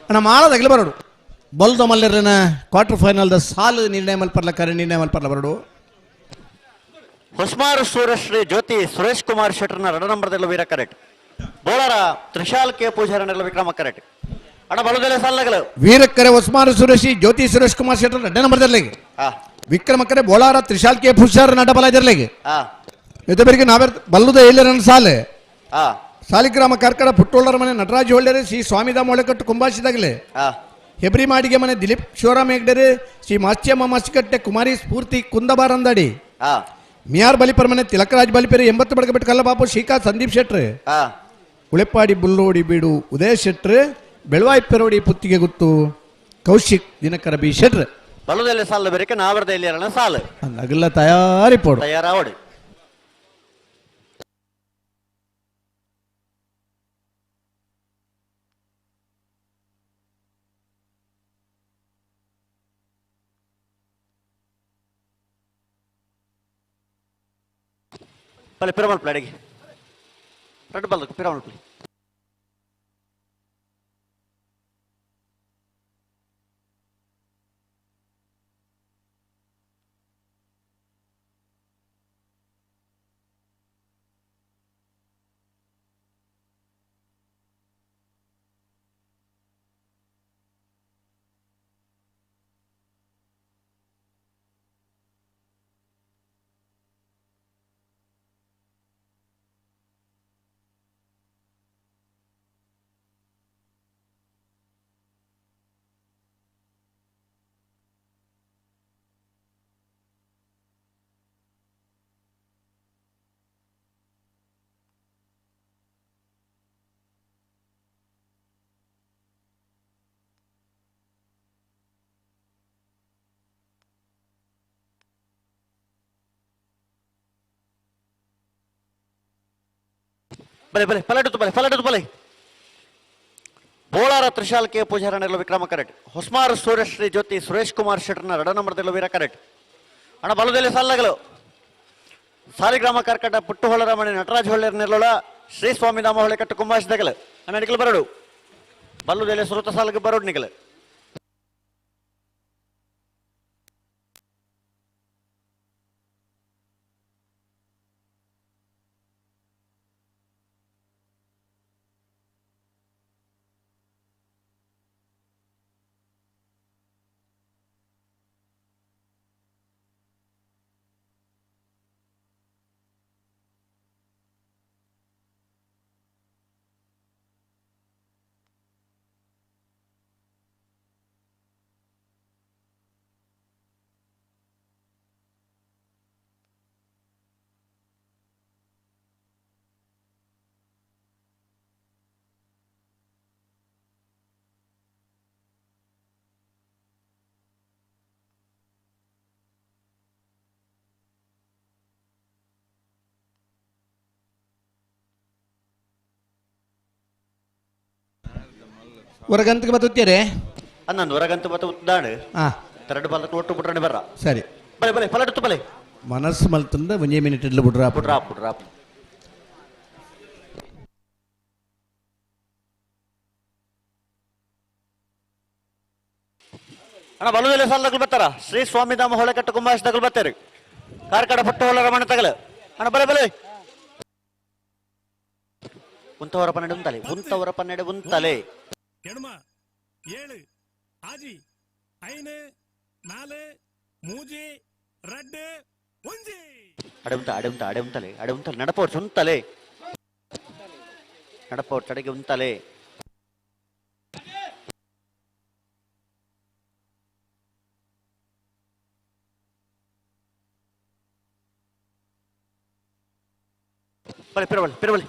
ಅಣ್ಣ ಮಾಳ ತಗಲಿ ಬರೋಡು ಬಲ್ದ ಮಲ್ಲರನ ಕ್ವಾರ್ಟರ್ ಫೈನಲ್ ಸಾಲು ನಿರ್ಣಯ ಮಲ್ಪರ್ಲ ಕರೆ ನಿರ್ಣಯ ಮಲ್ಪರ್ಲ ಬರೋಡು ಹೊಸ್ಮಾರು ಸೂರಶ್ರೀ ಜ್ಯೋತಿ ಸುರೇಶ್ ಕುಮಾರ್ ಶೆಟ್ಟರ್ನ 2 ನಂಬರ್ದಲ್ಲ ವೀರ correct ಬೋಳರ Trishal K ಪೂಜಾರನೆಲ್ಲ Vikrama correct ಅಣ್ಣ ಬಲುದೆಲೆ ಸಾಲಗಳು ವೀರಕ್ಕರೆ ಹೊಸ್ಮಾರು ಸುರೇಶಿ ಜ್ಯೋತಿ ಸುರೇಶ್ ಕುಮಾರ್ ಶೆಟ್ಟರ್ 2 ನಂಬರ್ದಲ್ಲಿಗೆ ವಿಕ್ರಮಕ್ಕರೆ ಬೋಳಾರ ತ್ರಿಶಾಲ್ ಕೆ ಪೂಜಾರ ನಡಬಲ ಇದರ್ಲಿಗೆ ಇದರಿಗೆ ನಾವೇ ಬಲ್ಲುದ ಏಳರನ್ ಸಾಲೆ ಸಾಲಿಗ್ರಾಮ ಕಾರ್ಕಳ ಪುಟ್ಟೋಳರ ಮನೆ ನಟರಾಜ್ ಹೊಳ್ಳೆರೆ ಶ್ರೀ ಸ್ವಾಮಿದಾಮ ಒಳೆಕಟ್ಟು ಕುಂಬಾಶಿದಾಗಲೆ ಹೆಬ್ರಿ ಮಾಡಿಗೆ ಮನೆ ದಿಲೀಪ್ ಶಿವರಾಮ್ ಹೆಗ್ಡೆರೆ ಶ್ರೀ ಮಾಸ್ಯಮ್ಮ ಮಾಸಿಕಟ್ಟೆ ಕುಮಾರಿ ಸ್ಫೂರ್ತಿ ಕುಂದಬಾರಂದಡಿ ಮಿಯಾರ್ ಬಲಿಪರ್ ಮನೆ ತಿಲಕರಾಜ್ ಬಲಿಪೇರಿ 80 ಬಡಗಬಿಟ್ಟು ಕಲ್ಲಬಾಬು ಶ್ರೀಕಾ ಸಂದೀಪ್ ಶೆಟ್ರ್ ಉಳೆಪ್ಪಾಡಿ ಬುಲ್ಲೋಡಿ ಬೀಡು ಉದಯ ಶೆಟ್ರ್ ಬೆಳವಾಯಿ ಪೆರೋಡಿ ಪುತ್ತಿಗೆ ಗುತ್ತು ಕೌಶಿಕ್ ದಿನಕರ ಬಿ ಶೆಟ್ರ್ ಬಲುದೆಲೆ ಸಾಲ ಬೇರೆ ನಾವರದಲ್ಲಿ ಸಾಲು ನಗಲ್ಲ ತಯಾರಿ ಪೋಡು ತಯಾರಾವಡಿ ಪಲೆ ಪಿರಮಲ್ ಪ್ಲೇ ಅಡಿಗೆ ರೆಡ್ ಬಾಲ್ ಪಿರಮಲ್ ಪ್ಲೇ ಬಲೆ ಬಲೆ ಫಲಟು ಬಲೆ ಬೋಳಾರ ತ್ರಿಶಾಲ್ ಕೆ ಪೂಜಾರನೆಲ್ಲ ವಿಕ್ರಮ ಕರೆಕ್ಟ್ ಹೊಸ್ಮಾರು ಸೂರ್ಯಶ್ರೀ ಜ್ಯೋತಿ ಸುರೇಶ್ ಕುಮಾರ್ ಶೆಟ್ಟರ್ನ 2 ನಂಬರ್ದಲ್ಲ ವೀರ ಕರೆಕ್ಟ್ ಅಣ್ಣ ಬಲದಲ್ಲಿ ಸಾಲಗಳು ಸಾಲಿಗ್ರಾಮ ಕಾರ್ಕಟ ಪುಟ್ಟು ಹೊಳರ ಮನೆ ನಟರಾಜ್ ಹೊಳ್ಳೆರ್ ನೆರಳೊಳ ಶ್ರೀ ಸ್ವಾಮಿದಾಮ ಹೊಳೆಕಟ್ಟು ಕುಂಬಾಶಿದಾಗಲು ಅಣ್ಣ ನಿಕಲು ಬರೋಡು ಬಲ್ಲುದೆಲೆ ಸುರತ ಸಾಲಿಗೆ ಬರೋಡು ನಿಕಲು ಹೊರಗಂತಕ್ಕೆ ಬತ್ತುತ್ತೀರಿ ಅನ್ನೊಂದು ಹೊರಗಂತ ಬತ್ತ ಉದ್ದಾಡು ಹಾ ಎರಡು ಬಾಲಕ್ಕೆ ಒಟ್ಟು ಬಿಟ್ರೆ ಬರ್ರ ಸರಿ ಬಲೆ ಬಲೆ ಪಲಟು ಬಲೆ ಮನಸ್ಸು ಮಲ್ತಂದ ಒಂದೇ ಮಿನಿಟ್ ಇಡ್ಲು ಬಿಡ್ರ ಬಿಡ್ರಾಪ್ ಅಣ್ಣ ಬಲುದೆಲೆ ಸಾಲದಗಳು ಬರ್ತಾರ ಶ್ರೀ ಸ್ವಾಮಿಧಾಮ ಹೊಳೆಕಟ್ಟು ಕುಂಭಾಶದಗಳು ಬರ್ತಾರೆ ಕಾರ್ಕಡ ಪುಟ್ಟ ಹೊಲ ರಮಣ ತಗಲ ಅಣ್ಣ ಬಲೆ ಬಲೆ ಉಂತವರ ಪನ್ನೆಡೆ ಉಂತಲೆ ಎಡಮ 7 ಆಜಿ 5 4 3 2 1 ಅಡೆ ಉಂತಲೆ ನಡಪೋರ್ಚು ಉಂತಲೆ ಅಡೆಗೆ ಉಂತಲೆ ಪಿರಬಲಿ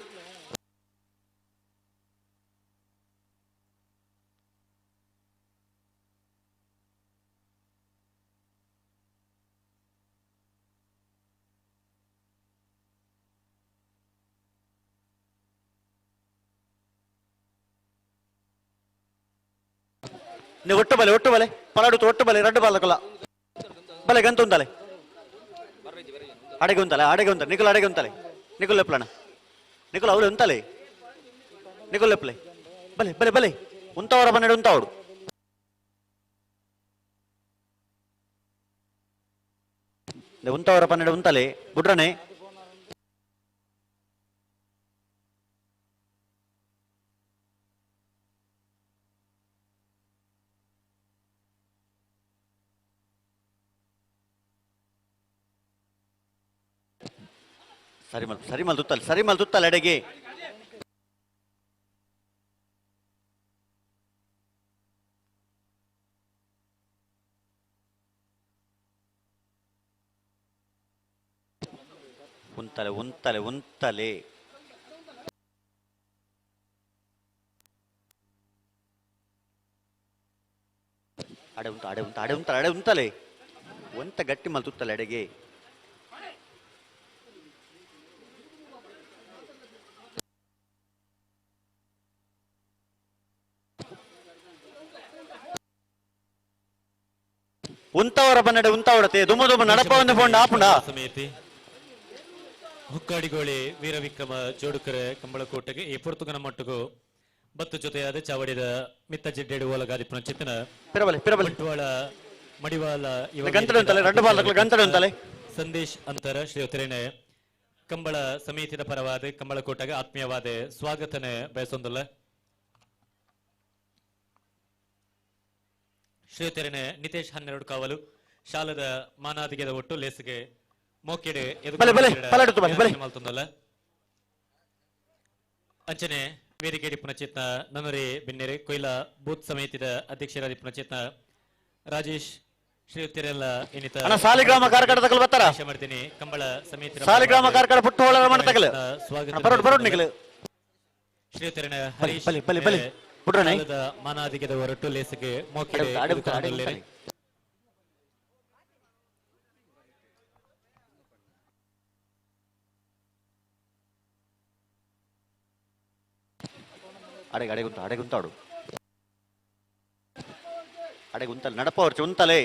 ನೀವು ಒಟ್ಟು ಬಲೆ ಪಲಾಡುತ್ತು ಒಟ್ಟು ಬಲೆ ಎರಡು ಬಾಲಕಲ್ಲ ಬಲೆ ಗಂತು ಉಂತಲೆ ಅಡೆಗೆ ಉಂತಲೆ ನಿಖುಲ್ ಅಡೆಗೆ ಉಂತಲೆ ನಿಖುಲ್ ಲೆಪ್ಲಣ ನಿಖುಲ್ ಅವಳು ಉಂತಲೆ ನಿಖುಲ್ ಲೆಪ್ಲೆ ಬಲೆ ಉಂತವರ ಪನ್ನೆಡೆ ಉಂತಾವಡು ಉಂತವರ ಪನ್ನೆಡೆ ಉಂತಲೆ ಬುಡ್ರನೆ ಸರಿಮಲ್ ತುತ್ತಲೆ ಎಡೆಗೆ ಉಂತಲೆ ಅಡೆ ಉಂತಲೆ ಒಂತ ಗಟ್ಟಿ ಮಲ್ತುತ್ತಲೆ ಎಡೆಗೆ ಉಂತವರ ಪನ್ನಡೆ ಉಂತಾವಡತೆ ದುಮ್ಮ ನಡಪವನ್ನು ಪೋಂಡ ಆಪುಂಡ ಸಮಿತಿ ಹುಕ್ಕಾಡಿಗೋಳಿ ವೀರವಿಕ್ರಮ ಜೋಡುಕರ ಕಂಬಳಕೋಟೆಗೆ ಈ ಪುರ್ತುಗನ ಮಟ್ಟಗೂ ಬತ್ತು ಜೊತೆಯಾದ ಚಾವಡಿದ ಮಿತ್ತ ಜಿಡ್ಡೆಡು ಓಲಗಾದಿಪ್ಪನ ಚಿತ್ತನ ಬಂಟ್ವಾಳ ಮಡಿವಾಳ ಸಂದೇಶ್ ಅಂತರ ಶ್ರೀಯುತರೇನೆ ಕಂಬಳ ಸಮಿತಿಯ ಪರವಾದ ಕಂಬಳಕೋಟೆಗೆ ಆತ್ಮೀಯವಾದ ಸ್ವಾಗತನ ಬಯಸೊಂದಲ್ಲ ಶ್ರೀಯುತರೇನೆ ನಿತೇಶ್ 12 ಕಾವಲು ಶಾಲದ ಮಾನಾದಿಗೆದ ಒಟ್ಟು ಲೇಸಿಗೆ ಮೋಕೆಡೆ ಅಂಚನೆ ವೇದಿಕೆ ಪುನಚಿತ್ನ ನನ್ನೂರಿ ಬಿನ್ನೆರೆ ಕೊಯ್ಲ ಬೂತ್ ಸಮಿತಿದ ಅಧ್ಯಕ್ಷರಾದ ಪುನಚಿತ್ನ ರಾಜೇಶ್ ಶ್ರೀಯುತರೆಲ್ಲ ಏನಿತ ಸಾಲಿಗ್ರಾಮ ಕಾರ್ಕಳ ತಗಲು ಬರ್ತಾರ ಮಾಡ್ತೀನಿ ಕಂಬಳ ಸಮಿತಿ ಸಾಲಿಗ್ರಾಮ ಕಾರ್ಕಳ ಪುಟ್ಟ ಹೊಳ ರಮಣ ತಗಲು ಸ್ವಾಗತ ಶ್ರೀಯುತರೇನೆ ಹರೀಶ್ ಶಾಲದ ಮಾನಾದಿಗೆದ ಹೊರಟು ಲೇಸಿಗೆ ಮೋಕೆಡೆ ಅಡೆಗುಂತಲೆ ನಡಪವರ್ಚು ಉಂತಲೆ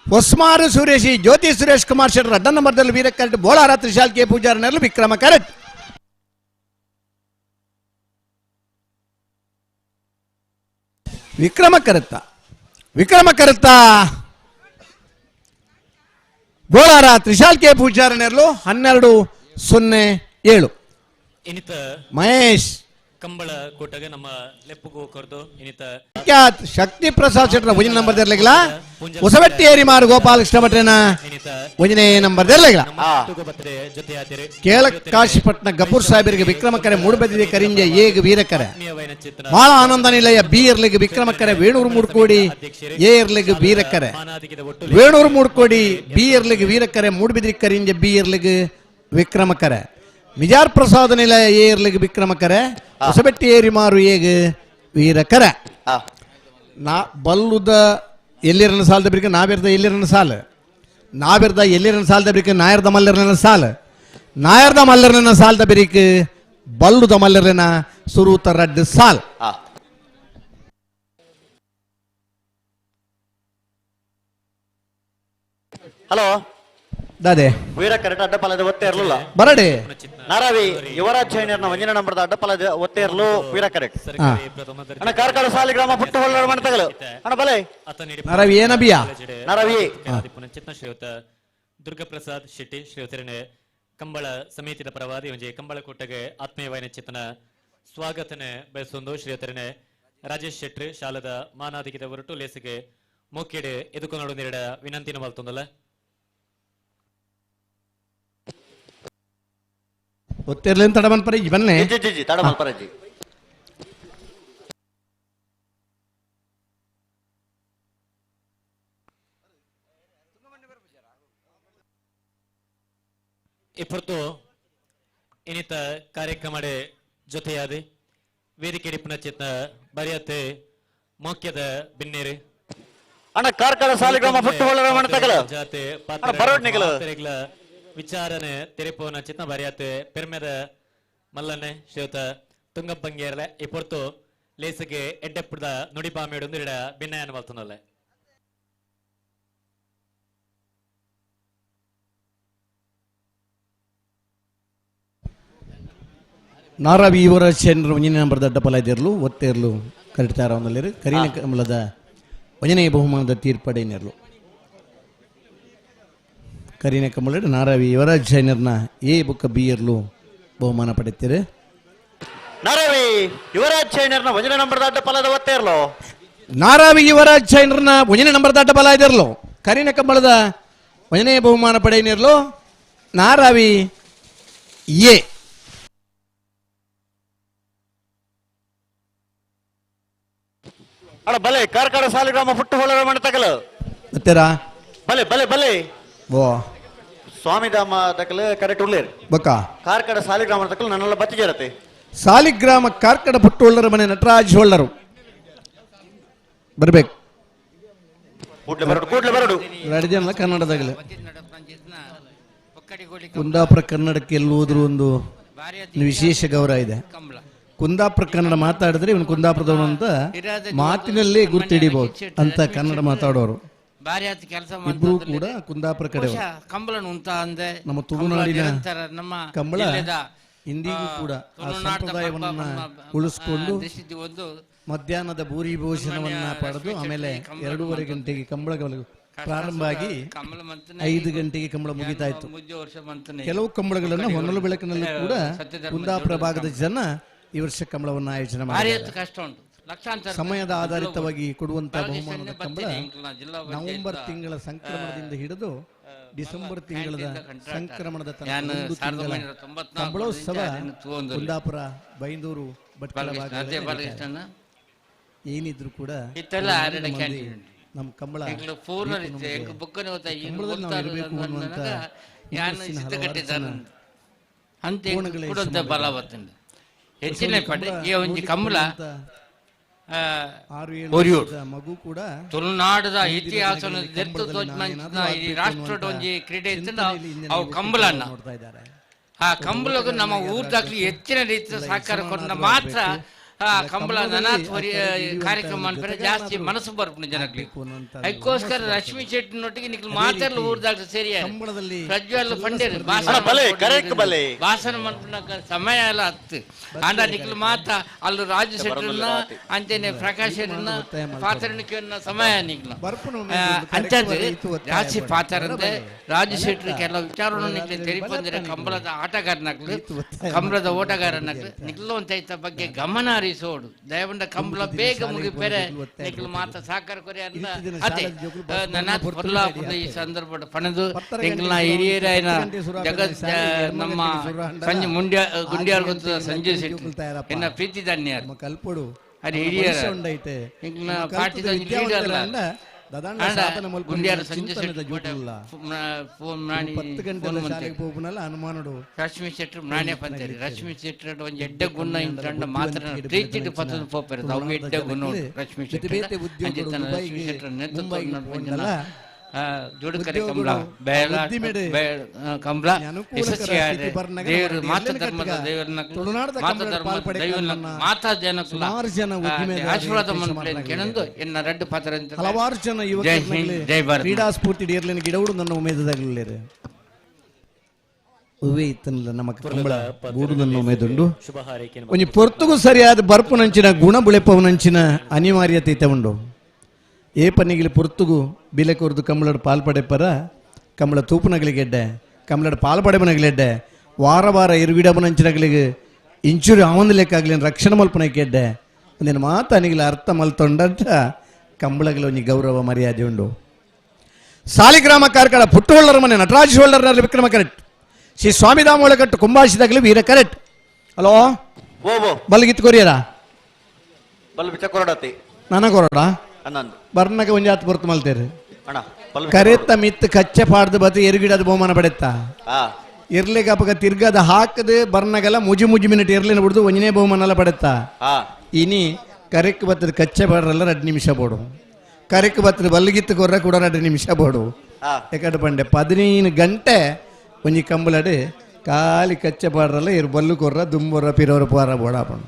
ಹೊಸ್ಮಾರು ಸುರೇಶಿ ಜ್ಯೋತಿ ಸುರೇಶ್ ಕುಮಾರ್ ಶೆಟ್ಟರ್ ಅಡ್ಡ ನಂಬರ್ದಲ್ಲಿ ವೀರ ಕರೆಕ್ಟ್ ಬೋಳಾರ ತ್ರಿಶಾಲ್ ಕೆ ಪೂಜಾರನೆರಲು ವಿಕ್ರಮ ಕರೆಕ್ಟ್ ವಿಕ್ರಮ ಕರೆತ್ತ ಬೋಳಾರ ತ್ರಿಶಾಲ್ ಕೆ ಪೂಜಾರನೆರಲು 12-07 ಇನಿತ ಮಹೇಶ್ ಕಂಬಳ ಕೋಟಗೆ ನಮ್ಮ ಲೆಪ್ಪುಗು ಕೊರ್ದು ಇನಿತ ಶಕ್ತಿ ಪ್ರಸಾದ್ ಶೆಟ್ಟರ್ ಒಂಜನೆ ನಂಬರ್ ದೆರ್ಲೆಗಿಲ ಹೊಸಬೆಟ್ಟಿ ಏರಿಮಾರು ಗೋಪಾಲಕೃಷ್ಣ ಭಟ್ರನ ಒಂಜನೆ ನಂಬರ್ ದೆರ್ಲೆಗಿಲ ಕೇಳಕ್ ಕಾಶಿಪಟ್ನ ಗಫೂರ್ ಸಾಹೇಬರಿಗೆ ವಿಕ್ರಮಕರೆ ಮೂಡಬದಿದೆ ಕರಿಂಜೆ ಏಗ್ ವೀರಕರೆ ಬಾಳ ಆನಂದ ನಿಲಯ ಬಿ ಇರ್ಲಿಗೆ ವಿಕ್ರಮಕರೆ ವೇಣೂರು ಮೂಡ್ಕೋಡಿ ಎ ಇರ್ಲಿಗೆ ವೀರಕರೆ ವೇಣೂರು ಮೂಡ್ಕೋಡಿ ಬಿ ಇರ್ಲಿಗೆ ವೀರಕರೆ ಮೂಡಬಿದ್ರಿ ಕರಿಂಜೆ ಬಿ ಇರ್ಲಿಗೆ ವಿಕ್ರಮಕರೆ ಮಿಜಾರ್ ಪ್ರಸಾದ ನಿಲಯ ಎ ಇರ್ಲಿಗೆ ವಿಕ್ರಮಕರೆ ಹೊಸಬೆಟ್ಟಿ ಏರಿಮಾರು ಏಗ್ ವೀರಕರೆ ನಾ ಬಲ್ಲುದ ಎಲ್ಲಿರನ ಸಾಲದ ಬಿರಿಕೆ ನಾವಿರ್ದ ಎಲ್ಲಿರನ ಸಾಲ ನಾವಿರ್ದ ಎಲ್ಲಿರನ ಸಾಲದ ಬಿರಿಕೆ ನಾಯರ್ದ ಮಲ್ಲಿರನ ಸಾಲ ನಾಯರ್ದ ಮಲ್ಲರ್ನ ಸಾಲ್ದ ಬೆರಿಕ್ ಬಲ್ಲುದ ಮಲ್ಲರ್ನ ಸುರೂತ ರಡ್ಡ್ ಸಾಲ್ ಹಲೋ ದಾದೆ ವೀರ ಕರೆಕ್ಟ್ ಅಡ್ಡಪಾಲದ ಒತ್ತೆ ಇರಲಿಲ್ಲ ಬರಡೆ ನಾರಾವಿ ಯುವರಾಜ್ ಜೈನರ್ನ ಒಂಜಿನ ನಂಬರ್ದ ಅಡ್ಡಪಾಲದ ಒತ್ತೆ ಇರಲು ವೀರ ಕರೆಕ್ಟ್ ಅಣ್ಣ ಕಾರ್ಕಳ ಸಾಲಿಗ್ರಾಮ ಪುಟ್ಟು ಹೊಳ್ಳ ಮಣತಗಳು ಅಣ್ಣ ಬಲೆ ನಾರಾವಿ ಏನಬಿಯಾ ನಾರಾವಿ ಚಿತ್ನ ಶ್ರೀಯುತ ದುರ್ಗಪ್ರಸಾದ್ ಶೆಟ್ಟಿ ಶ್ರೀಯುತರನೆ ಕಂಬಳ ಸಮಿತಿಯ ಪರವಾದಿ ಒಂಜಿ ಕಂಬಳ ಕೂಟಗೆ ಆತ್ಮೀಯವಾಯಿನ ಚಿತ್ತನ ಸ್ವಾಗತನೆ ಬಯಸೊಂದು ಶ್ರೀಯುತರನೆ ರಾಜೇಶ್ ಶೆಟ್ಟಿ ಶಾಲದ ಮಾನಾಧಿಕದ ಹೊರಟು ಲೇಸಿಗೆ ಮೋಕೆಡೆ ಎದುಕೊಂಡು ನೆರಡ ವಿನಂತಿನ ಮಲ್ತೊಂದಲ್ಲ ಒತ್ತಿರ್ಲೇನ್ ತಡಬನ್ ಪರಿ ಬನ್ನೆ ಜಿ ತಡಬನ್ ಪರಜಿ ಇಪ್ಪತ್ತು ಇನ್ನಿತ ಕಾರ್ಯಕ್ರಮ ಜೊತೆಯಾದ ವೇದಿಕೆ ಡಿಪ್ಪನ ಚಿತ್ತ ಬರೆಯತ್ತೆ ಮೋಕ್ಯದ ಬಿನ್ನೇರಿ ಅಣ್ಣ ಕಾರ್ಕಳ ಸಾಲಿಗ್ರಾಮ ಪುಟ್ಟು ಹೊಳ್ಳ ಮಣತಗಳು ಜಾತೆ ವಿಚಾರನೆ ತೆರೆಪೋನ ಚಿತ್ತ ಬರೆಯತ್ತೆ ಪೆರ್ಮೆದ ಮಲ್ಲನೆ ಶ್ರೀಯುತ ತುಂಗಪ್ಪಂಗೇರ್ಲೆ ಇಪ್ಪತ್ತು ಲೇಸಿಗೆ ಎಡ್ಡೆಪ್ಪದ ನುಡಿಪಾಮೇಡು ಇಡ ಭಿನ್ನಯನ ಬರ್ತನಲ್ಲ ನಾರಾವಿ ಇವರ ಚಂದ್ರ ಒಂಜನೇ ನಂಬರ್ದ ಅಡ್ಡಪಲ ಇದಿರ್ಲು ಒತ್ತೇರ್ಲು ಕರಿತಾರ ಒಂದಲ್ಲಿ ಕರಿನ ಕಮಲದ ಒಂಜನೇ ಬಹುಮಾನದ ತೀರ್ಪಡೆಯಿರ್ಲು ಕರಿನ ಕಮಲ ನಾರಾವಿ ಯುವರಾಜ್ ಜೈನರ್ನ ಎ ಬುಕ್ಕ ಬಿ ಇರ್ಲು ಬಹುಮಾನ ಪಡೆಯುತ್ತೀರಿ ನಾರಾವಿ ಯುವರಾಜ್ ಜೈನರ್ನ ಒಂಜನೇ ನಂಬರ್ದ ಅಡ್ಡಪಲದ ಒತ್ತೆ ಇರ್ಲು ನಾರಾವಿ ಯುವರಾಜ್ ಜೈನರ್ನ ಒಂಜನೇ ನಂಬರ್ದ ಅಡ್ಡಪಲ ಇದಿರ್ಲು ಕರಿನ ಕಮಲದ ಒಂಜನೇ ಬಹುಮಾನ ಪಡೆಯಿರ್ಲು ನಾರಾವಿ ಎ ಅಣ್ಣ ಬಲೆ ಕಾರ್ಕಳ ಸಾಲಿಗ್ರಾಮ ಪುಟ್ಟು ಹೊಳ್ಳ ಮಣತಗಳು ಮತ್ತೆರಾ ಬಲೆ ಬಲೆ ಬಲೆ ಓ ಸ್ವಾಮಿಧಾಮ ದಕ್ಕಲು ಕರೆಕ್ಟ್ ಉಳ್ಳೇರು ಬಕ್ಕ ಕಾರ್ಕಳ ಸಾಲಿಗ್ರಾಮ ದಕ್ಕಲು ನನ್ನೆಲ್ಲ ಬತ್ತಿಗೇರತ್ತೆ ಸಾಲಿಗ್ರಾಮ ಕಾರ್ಕಡ ಪುಟ್ಟು ಹೊಳ್ಳರ ಮನೆ ನಟರಾಜ್ ಹೊಳ್ಳರು ಬರ್ಬೇಕು ಕೂಡ್ಲೆ ಬರಡು ನಡೆದಲ್ಲ ಕನ್ನಡದಾಗಲೇ ಕುಂದಾಪುರ ಕನ್ನಡಕ್ಕೆ ಎಲ್ಲಿ ಹೋದ್ರು ಒಂದು ವಿಶೇಷ ಗೌರವ ಇದೆ ಕುಂದಾಪುರ ಕನ್ನಡ ಮಾತಾಡಿದ್ರೆ ಇವನು ಕುಂದಾಪುರದವನು ಅಂತ ಮಾತಿನಲ್ಲೇ ಗುರ್ತಿಡಿಬಹುದು ಅಂತ ಕನ್ನಡ ಮಾತಾಡೋರು ಇಬ್ರು ಕೂಡ ಕುಂದಾಪುರ ಕಡೆ ನಮ್ಮ ತುಳುನಾಡಿನ ಕಂಬಳ ಇಂದಿಗೂ ಕೂಡ ಆ ಸಂಪ್ರದಾಯವನ್ನ ಉಳಿಸ್ಕೊಂಡು ಮಧ್ಯಾಹ್ನದ ಭೂರಿ ಭೋಜನವನ್ನ ಪಡೆದು ಆಮೇಲೆ 2:30 ಗಂಟೆಗೆ ಕಂಬಳಗಳು ಪ್ರಾರಂಭ ಆಗಿ 5 ಗಂಟೆಗೆ ಕಂಬಳ ಮುಗಿತಾ ಇತ್ತು. ಕೆಲವು ಕಂಬಳಗಳನ್ನು ಹೊನ್ನಲು ಬೆಳಕಿನಲ್ಲಿ ಕೂಡ ಕುಂದಾಪುರ ಭಾಗದ ಜನ ಈ ವರ್ಷ ಕಂಬಳವನ್ನು ಆಯೋಜನೆ ಮಾಡಿದ್ದಾರೆ. ಸಮಯದ ಆಧಾರಿತವಾಗಿ ಕೊಡುವಂತಹ ಬಹುಮಾನದ ಕಂಬಳ ನವೆಂಬರ್ ತಿಂಗಳ ಸಂಕ್ರಮಣದಿಂದ ಹಿಡಿದು ಡಿಸೆಂಬರ್ ತಿಂಗಳ ಸಂಕ್ರಮಣದ ಕಂಬಳೋತ್ಸವ ಕುಂದಾಪುರ ಬೈಂದೂರು ಭಟ್ಕಳ ಏನಿದ್ರು ಕೂಡ ನಮ್ಮ ಕಂಬಳ ಹೆಚ್ಚಿನ ಪಡೆ ಈ ಒಂಜಿ ಕಂಬಳ ಮಗು ಕೂಡ ತುಳುನಾಡದ ಇತಿಹಾಸ ಈ ರಾಷ್ಟ್ರದ ಒಂಜಿ ಕ್ರೀಡೆ ಇತ್ತು ಅವು ಕಂಬಳನ್ನ ಆ ಕಂಬಳಗೂ ನಮ್ಮ ಊರ್ದಾಗ್ಲಿ ಹೆಚ್ಚಿನ ರೀತಿಯ ಸಹಕಾರ ಕೊಟ್ಟ ಮಾತ್ರ ಆ ಕಂಬಳ ನನಾಥ್ ಕಾರ್ಯಕ್ರಮ ಮಾಡ್ತಾರೆ ಜಾಸ್ತಿ ಮನಸ್ಸು ಬರ್ಪುಂಡು ಜನಕ್ಕೆ ಅದಕ್ಕೋಸ್ಕರ ರಶ್ಮಿ ಶೆಟ್ಟಿನೊಟ್ಟಿಗೆ ನಿಖಿಲ್ ಮಾತಾಡಲು ಊರ್ದಾಗ ಸೇರಿ ಪ್ರಜ್ವಲ್ ಪಂಡೇರು ಭಾಷಣ ಮಾಡ್ಕೊಂಡ ಸಮಯ ಎಲ್ಲ ಹತ್ತು ಆಂಡ ನಿಖಿಲ್ ಮಾತ ಅಲ್ಲಿ ರಾಜು ಶೆಟ್ಟರನ್ನ ಅಂಚನೆ ಪ್ರಕಾಶ್ ಶೆಟ್ಟರನ್ನ ಪಾತ್ರನ ಸಮಯ ನಿಖಿಲ್ ಅಂಚದು ಜಾಸ್ತಿ ಪಾತ್ರಂತೆ ರಾಜು ಶೆಟ್ಟರು ಕೆಲವು ವಿಚಾರವನ್ನು ನಿಖಿಲ್ ತೆರಿಪಂದಿರ ಕಂಬಳದ ಆಟಗಾರನಾಗ್ಲಿ ಕಂಬಳದ ಓಟಗಾರನಾಗ್ಲಿ ನಿಖಿಲ್ ಅಂತ ಬಗ್ಗೆ ಗಮನ ಸೋಡು ದಯವಂಡ ಕಂಬಳ ಬೇಗ ಮುಗಿಪೇರೆ ನಿಖಿಲ್ ಮಾತ ಸಾಕಾರ ಕೊರಿ ಅಂತ ಅದೇ ನನ್ನ ಪೊರ್ಲಾಪುರದ ಈ ಸಂದರ್ಭ ಪಣದು ನಿಖಿಲ್ನ ಹಿರಿಯರಾಯನ ಜಗತ್ ನಮ್ಮ ಸಂಜೆ ಗುಂಡ್ಯಾರ್ ಗೊತ್ತ ಸಂಜಯ್ ಶೆಟ್ಟಿ ಎನ್ನ ಪ್ರೀತಿ ಧನ್ಯರು ಅದು ಹಿರಿಯರ ನಿಖಿಲ್ನ ಪಾರ್ಟಿದ ಲೀಡರ್ ಗುಂಡ್ಯಾರ ಸಂಜಯ್ ರಶ್ಮಿ ಶೆಟ್ರು ನಾನೇ ಪಂತೇರಿ ರಶ್ಮಿ ಶೆಟ್ರು ಒಂದು ಎಡ್ಡ ಗುಣ ಇಂತ ಮಾತ್ರ ಪ್ರೀತಿಟ್ಟು ಪತ್ತದ ಪೋಪೇರು ಅವು ಎಡ್ಡ ಗುಣ ರಶ್ಮಿ ಶೆಟ್ರು ರಶ್ಮಿ ಶೆಟ್ರು ನೇತೃತ್ವ ಜೋಡುಕರೆ ಕಂಬಳ ಬೇಳ ಕಂಬಳ ಯಶಸ್ವಿಯಾದ ದೇವರು ಮಾತಾ ಧರ್ಮದ ದೇವರನ್ನ ಮಾತಾ ಧರ್ಮದ ದೈವನ ಮಾತಾ ಜನಕ್ಕೂ ಆಶೀರ್ವಾದ ಮನ್ಪಲೇನು ಕೆಣಂದು ಎನ್ನ ರೆಡ್ಡು ಪಾತ್ರ ಹಲವಾರು ಜನ ಜೈ ಹಿಂದ್ ಜೈ ಭಾರತ್ ಕ್ರೀಡಾ ಸ್ಫೂರ್ತಿ ಇರ್ಲಿನ ಗಿಡಗಳು ನನ್ನ ಉಮೇದದಾಗಲಿಲ್ಲ ಉವೆ ಇತ್ತನಲ್ಲ ನಮಕ್ ಕಂಬಳ ಗೂಡುದನ್ನು ಉಮೇದುಂಡು ಒಂಜಿ ಪೊರ್ತುಗು ಸರಿಯಾದ ಬರ್ಪುನಂಚಿನ ಗುಣ ಬುಳೆಪವನಂಚಿನ ಅನಿವಾರ್ಯತೆ ಇತ್ತ ಉಂಡು ಏ ಪನ್ನಿಗಿಲಿ ಪೊರ್ತುಗು ಬಿಲೆ ಕೊರ್ದು ಕಂಬಳದ ಪಾಲ್ಪಡೆಪ್ಪರ ಕಂಬಳ ತೂಪುನಗಳಿಗೆಡ್ಡೆ ಕಂಬಳದ ಪಾಲ್ಪಡೆಬನಗಳಿಡ್ಡೆ ವಾರ ವಾರ ಇರುವಿಡಬನಂಚಿನಗಳಿಗೆ ಇಂಚೂರಿ ಆವಂದ ಲೆಕ್ಕಾಗ್ಲಿ ರಕ್ಷಣೆ ಮಲ್ಪನಕ್ಕೆಡ್ಡೆ ಒಂದಿನ ಮಾತನಿಗಿಲ ಅರ್ಥ ಮಲ್ತೊಂಡಂತ ಕಂಬಳಗಳ ಒಂಜಿ ಗೌರವ ಮರ್ಯಾದೆ ಉಂಡು ಸಾಲಿಗ್ರಾಮ ಕಾರ್ಕಳ ಪುಟ್ಟಹೊಳ್ಳರ ಮನೆ ನಟರಾಜ್ ಹೋಲ್ಡರ್ನಲ್ಲಿ ವಿಕ್ರಮ ಕರೆಕ್ಟ್ ಶ್ರೀ ಸ್ವಾಮಿ ದಾಮೋಳಕಟ್ಟು ಕುಂಭಾಶಿದಾಗಲಿ ವೀರ ಕರೆಕ್ಟ್ ಹಲೋ ಬಲ್ಗಿತ್ತು ಕೊರಿಯರ ಬಲ್ ಬಿಚ್ಚ ಕೊರಡತಿ ನನ್ನ ಕೊರಡ ಬರ್ನಗ ಒಂಜಾತ್ ಬರ್ತು ಮಲ್ತೇರು ಕರೆತ್ತ ಮಿತ್ ಕಚ್ಚೆ ಪಾಡ್ದು ಬತ್ತು ಎರುಗಿಡದ ಬಹುಮಾನ ಪಡೆತ್ತ ಇರ್ಲಿಕ್ಕೆ ಅಪಗ ತಿರ್ಗದ ಹಾಕದು ಬರ್ನಗಲ್ಲ ಮುಜಿ ಮಿನಿಟ್ ಇರ್ಲಿನ ಬಿಡ್ದು ಒಂಜನೇ ಬಹುಮಾನ ಎಲ್ಲ ಪಡೆತ್ತ ಇನಿ ಕರೆಕ್ ಬತ್ತದ ಕಚ್ಚೆ ಪಾಡ್ರಲ್ಲ 2 ನಿಮಿಷ ಬೋಡು ಕರೆಕ್ ಬತ್ತದ ಬಲ್ಗಿತ್ತು ಕೊರ್ರ ಕೂಡ 2 ನಿಮಿಷ ಬೋಡು ಯಾಕಂದ್ರೆ ಪಂಡೆ 15 ಗಂಟೆ ಒಂಜಿ ಕಂಬಳಡು ಖಾಲಿ ಕಚ್ಚೆ ಪಾಡ್ರಲ್ಲ ಇರು ಬಲ್ಲು ಕೊರ್ರ ದುಂಬೊರ್ರ ಪಿರೋರ ಪಾರ ಬೋಡಾಪಣ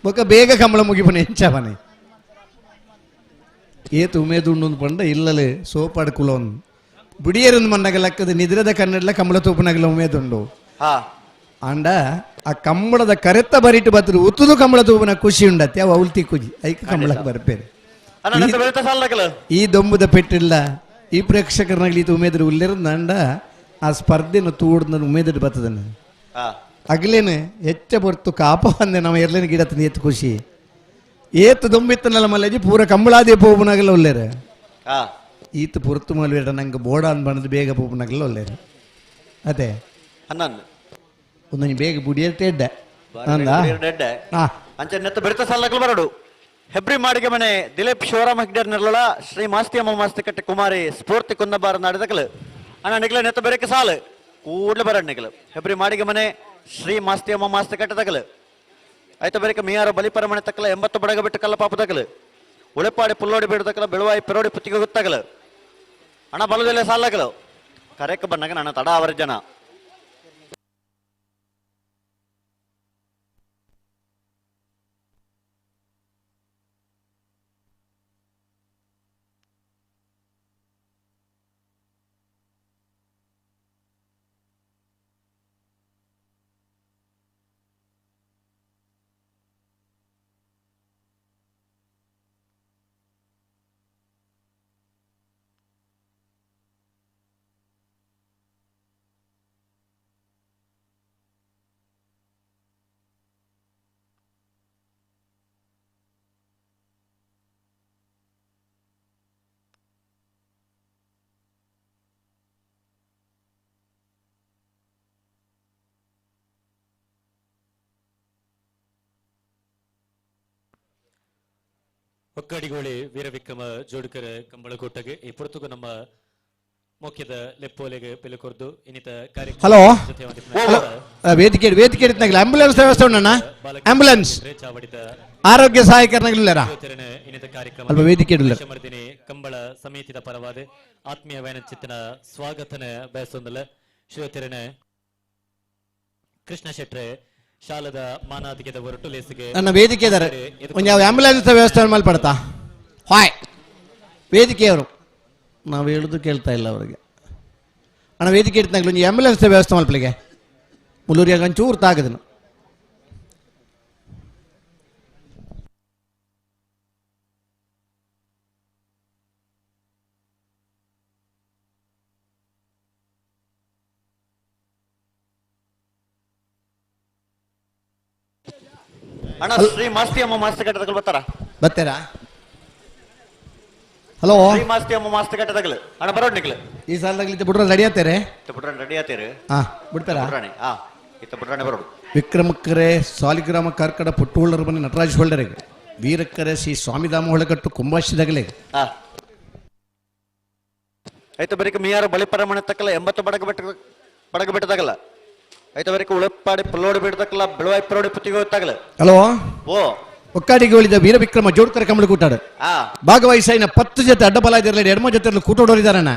ಬೊಕ್ಕ ಬೇಗ ಕಂಬಳ ಮುಗಿಪನ ಎಂಚವನೆ ಏತು ಉಮೇದುಂಡು ಪಂಡ ಇಲ್ಲಲೆ ಸೋಪಾಡ್ ಕುಲೋನ್ ಬುಡಿಯರೊಂದು ಮಣ್ಣಗ ಲೆಕ್ಕದ ನಿದ್ರದ ಕನ್ನಡಲ ಕಂಬಳ ತೂಪನಗಲ ಉಮೇದುಂಡು ಅಂಡ ಆ ಕಂಬಳದ ಕರೆತ್ತ ಬರಿಟ್ಟು ಬತ್ತರು ಉತ್ತುದು ಕಂಬಳ ತೂಪನ ಖುಷಿ ಉಂಡತ್ತೆ ಅವ ಉಲ್ತಿ ಕುಜಿ ಐಕ ಕಂಬಳ ಬರ್ಪೇರು ಈ ದೊಂಬುದ ಪೆಟ್ಟಿಲ್ಲ ಈ ಪ್ರೇಕ್ಷಕರನಾಗ್ಲಿ ಉಮೇದ್ರು ಉಲ್ಲೇರದ ಅಂಡ ಆ ಸ್ಪರ್ಧೆನ ತೂಡ್ದ ಉಮೇದಟ್ಟು ಬರ್ತದನ್ನ ಅಗ್ಲೇನು ಹೆಚ್ಚ ಬರ್ತು ಕಾಪ ಅಂದೆ ನಾವು ಎರ್ಲೇನು ಗಿಡತನ ಎತ್ತು ಖುಷಿ ಏತು ದೊಂಬಿತ್ತನಲ್ಲ ಮಲ್ಲಜಿ ಪೂರ ಕಂಬಳಾದಿ ಪೋಪುನಾಗಲ್ಲ ಒಲ್ಲೇರು ಈತ ಪುರ್ತು ಮಲ್ವೇಡ ನಂಗೆ ಬೋಡ ಅಂದ್ ಬಂದು ಬೇಗ ಪೋಪುನಾಗಲ್ಲ ಒಲ್ಲೇರು ಅದೇ ಒಂದೊಂದು ಬೇಗ ಬುಡಿಯಟ್ಟೆ ಅಂಚೆ ನೆತ್ತ ಬೆರೆತ ಸಾಲಗಳು ಬರಡು ಹೆಬ್ರಿ ಮಾಡಿಗೆ ಮನೆ ದಿಲೀಪ್ ಶಿವರಾಮ ಹೆಗ್ಡೇರ್ ನಿರ್ಲಳ ಶ್ರೀ ಮಾಸ್ತಿಯಮ್ಮ ಮಾಸ್ತಿಕಟ್ಟೆ ಕುಮಾರಿ ಸ್ಫೂರ್ತಿ ಕುಂದಬಾರ ನಾಡಿದಕಲು ಅಣ್ಣ ನಿಗ್ಲ ನೆತ್ತ ಬೆರಕೆ ಸಾಲು ಕೂಡ್ಲೆ ಬರಡ್ ನಿಗ್ಲು ಹೆಬ್ರಿ ಮಾಡಿಗೆ ಮನೆ ಶ್ರೀ ಮಾಸ್ತಿಯಮ್ಮ ಮಾಸ್ತಿಕಟ್ಟೆ ತಗಲು ಆಯ್ತು ಬೆರಕೆ ಮಿಯಾರ ಬಲಿಪರಮಣೆ ತಕ್ಕಲ 80 ಬಡಗ ಬಿಟ್ಟು ಕಲ್ಲ ಪಾಪ ತಗಲು ಉಳೆಪಾಡಿ ಪುಲ್ಲೋಡಿ ಬಿಡತಕ್ಕಲ ಬೆಳುವಾಯಿ ಪೆರೋಡಿ ಪುತ್ತಿಗೆ ಗೊತ್ತಾಗಲು ಅಣ್ಣ ಬಲದಲ್ಲೇ ಸಾಲಾಗಲು ಕರೆಕ ಬಣ್ಣಗ ನನ್ನ ತಡ ಅವರ ಜನ ಒಕ್ಕಡಿಗೋಳಿ ವೀರವಿಕ್ರಮ ಜೋಡುಕರ ಕಂಬಳಕೋಟಗೆ ಈ ಪುರತುಗು ನಮ್ಮ ಮುಖ್ಯದ ಲೆಪ್ಪೋಲೆಗೆ ಬೆಲೆಕೊರ್ದು ಇನ್ನಿತ ಹಲೋ ವೇದಿಕೆ ವೇದಿಕೆ ಆಂಬುಲೆನ್ಸ್ ವ್ಯವಸ್ಥೆ ಉಂಡಣ್ಣ ಆಂಬುಲೆನ್ಸ್ ಆರೋಗ್ಯ ಸಹಾಯಕರನಾಗಲಿಲ್ಲ ಅಲ್ಪ ವೇದಿಕೆ ಮರ್ದಿನಿ ಕಂಬಳ ಸಮಿತಿದ ಪರವಾದ ಆತ್ಮೀಯ ವ್ಯಾನಚಿತ್ತಿನ ಸ್ವಾಗತನ ಬಯಸೊಂದಲ್ಲ ಶ್ರೀತಿರನ ಕೃಷ್ಣ ಶೆಟ್ರೆ ಶಾಲದ ಮಾನಾದಿಗೆದ ಹೊರಟು ಲೇಸಿಗೆ ನನ್ನ ವೇದಿಕೆ ಇದ್ದಾರೆ ಒಂದು ಯಾವ ಆಂಬುಲೆನ್ಸ್ ವ್ಯವಸ್ಥೆ ಮಲ್ಪಡ್ತಾ ಹಾಯ್ ವೇದಿಕೆಯವರು ನಾವು ಹೇಳುದು ಕೇಳ್ತಾ ಇಲ್ಲ ಅವರಿಗೆ ಅಣ್ಣ ವೇದಿಕೆ ಇಡ್ತಾಗಲಿ ಒಂದು ಆಂಬುಲೆನ್ಸ್ ವ್ಯವಸ್ಥೆ ಮಲ್ಪಲಿಗೆ ಮುಲ್ಲೂರಿಯಾಗ ಒಂಚೂರು ತಾಗದನು ಅಣ್ಣ ಶ್ರೀ ಮಾಸ್ತಿ ಅಮ್ಮ ಮಾಸ್ತಿ ಕಟ್ಟದಗಳು ಬರ್ತಾರಾ ಹಲೋ ಶ್ರೀ ಮಾಸ್ತಿ ಅಮ್ಮ ಮಾಸ್ತಿ ಕಟ್ಟದಗಳು ಅಣ್ಣ ಬರೋಡ್ ನಿಕ್ಲು ಈ ಸಾಲದಾಗಲಿ ಬಿಡ್ರ ರೆಡಿ ಆತೇರೆ ರೆಡಿ ಆತೇರು ಬಿಡ್ತಾರಾ ಇತ್ತ ಬಿಡ್ರಾಣೆ ಬರೋಡು ವಿಕ್ರಮಕ್ಕರೆ ಸಾಲಿಗ್ರಾಮ ಕಾರ್ಕಡ ಪುಟ್ಟುಳ್ಳರ ಮನೆ ನಟರಾಜ್ ಹೊಳ್ಳರಿಗೆ ವೀರಕ್ಕರೆ ಶ್ರೀ ಸ್ವಾಮಿ ದಾಮೋಹಳಕಟ್ಟು ಕುಂಭಾಶಿದಾಗಲೇ ಆಯ್ತು ಬರೀಕ ಮಿಯಾರ ಬಲಿಪರಮಣೆ ತಕ್ಕಲ 80 ಬಡಗ ಬಿಟ್ಟದಾಗಲ್ಲ ಆಯ್ತು ಬರೀಕ ಉಳಪ್ಪಾಡಿ ಪುಲ್ಲೋಡಿ ಬಿಡ್ತಕ್ಕಲ್ಲ ಬೆಳುವಾಯಿ ಪರೋಡಿ ಪುತ್ತಿಗೆ ಗೊತ್ತಾಗಲ್ಲ ಹಲೋ ಓ ಒಕ್ಕಾಡಿಗೆ ಉಳಿದ ವೀರವಿಕ್ರಮ ಜೋಡ್ಕರ ಕಂಬಳ ಕೂಟಾಡು ಭಾಗವಹಿಸಿನ 10 ಜೊತೆ ಅಡ್ಡಬಲಾದಿರಲಿ ಎಡಮ ಜೊತೆ ಕೂಟೋಡೋರಿದಾರಣ್ಣ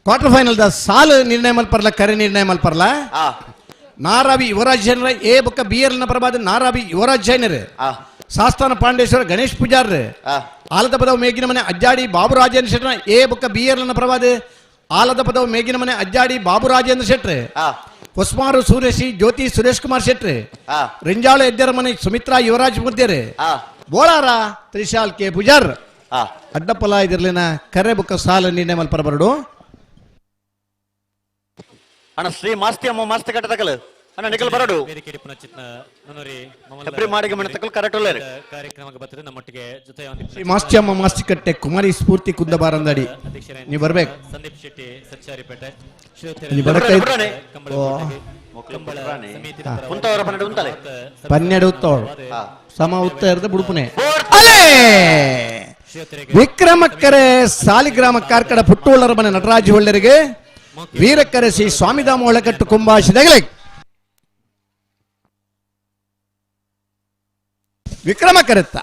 ಕ್ವಾರ್ಟರ್ ಫೈನಲ್ ದ ಸಾಲು ನಿರ್ಣಯ ಮಲ್ಪರ್ಲ ಕರೆ ನಿರ್ಣಯ ಮಲ್ಪರ್ಲ ನಾರಾವಿ ಯುವರಾಜ್ ಜೈನರ ಎ ಬೊಕ್ಕ ಬಿಯರ್ನ ಪ್ರಭಾದ ನಾರಾವಿ ಯುವರಾಜ್ ಜೈನರ್ ಸಾಸ್ತಾನ ಪಾಂಡೇಶ್ವರ ಗಣೇಶ್ ಪೂಜಾರ್ ಆಲದ ಪದವು ಮೇಗಿನ ಮನೆ ಅಜ್ಜಾಡಿ ಬಾಬು ರಾಜೇಂದ್ರ ಶೆಟ್ರ ಎ ಬೊಕ್ಕ ಬಿಯರ್ನ ಪ್ರಭಾದ ಆಲದ ಪದವು ಮೇಗಿನ ಮನೆ ಅಜ್ಜಾಡಿ ಬಾಬು ರಾಜೇಂದ್ರ ಶೆಟ್ರ್ ಹೊಸ್ಮಾರು ಸೂರೇಶಿ ಜ್ಯೋತಿ ಸುರೇಶ್ ಕುಮಾರ್ ಶೆಟ್ರ್ ರಿಂಜಾಳು ಎದ್ದರ ಮನೆ ಸುಮಿತ್ರಾ ಯುವರಾಜ್ ಮುದ್ದೇರ್ ಬೋಳಾರ ತ್ರಿಶಾಲ್ ಕೆ ಪೂಜಾರ್ ಅಡ್ಡಪಲ ಇದಿರ್ಲಿನ ಕರೆ ಬೊಕ್ಕ ಸಾಲು ನಿರ್ಣಯ ಮಲ್ಪರ ಬರಡು ಅಣ್ಣ ಶ್ರೀ ಮಾಸ್ತಿ ಅಮ್ಮ ಮಾಸ್ತಿ ಕಟ್ಟದಕಲ್ ಅಣ್ಣ ನಿಕಲ್ ಬರಡು ಹೆಬ್ರಿ ಮಾಡಿಗೆ ಮನೆ ತಕಲ್ ಕರೆಕ್ಟ್ ಒಳ್ಳೆ ಕಾರ್ಯಕ್ರಮಕ್ಕೆ ಬರ್ತದೆ ನಮ್ಮೊಟ್ಟಿಗೆ ಜೊತೆ ಶ್ರೀ ಮಾಸ್ತಿ ಅಮ್ಮ ಮಾಸ್ತಿ ಕಟ್ಟೆ ಕುಮಾರಿ ಸ್ಫೂರ್ತಿ ಕುಂದಬಾರಂದಡಿ ನೀವು ಬರ್ಬೇಕು ಸಂದೀಪ್ ಶೆಟ್ಟಿ ಸಚ್ಚಾರಿಪೇಟೆ ನೀವು ಬರಕ್ಕೆ ಪನ್ನೆರಡು ಉತ್ತೋಳು ಸಮ ಉತ್ತ ಇರದ ಬುಡುಪುನೆ ವಿಕ್ರಮಕ್ಕರೆ ಸಾಲಿಗ್ರಾಮ ಕಾರ್ಕಡ ಪುಟ್ಟೋಳರ ಮನೆ ನಟರಾಜ್ ಹೊಳ್ಳರಿಗೆ ವೀರಕ್ಕರೆ ಶ್ರೀ ಸ್ವಾಮಿದಾಮ ಒಳಕಟ್ಟು ಕುಂಭಾಶಿದಗಲೆ ವಿಕ್ರಮಕ್ಕರೆತ್ತ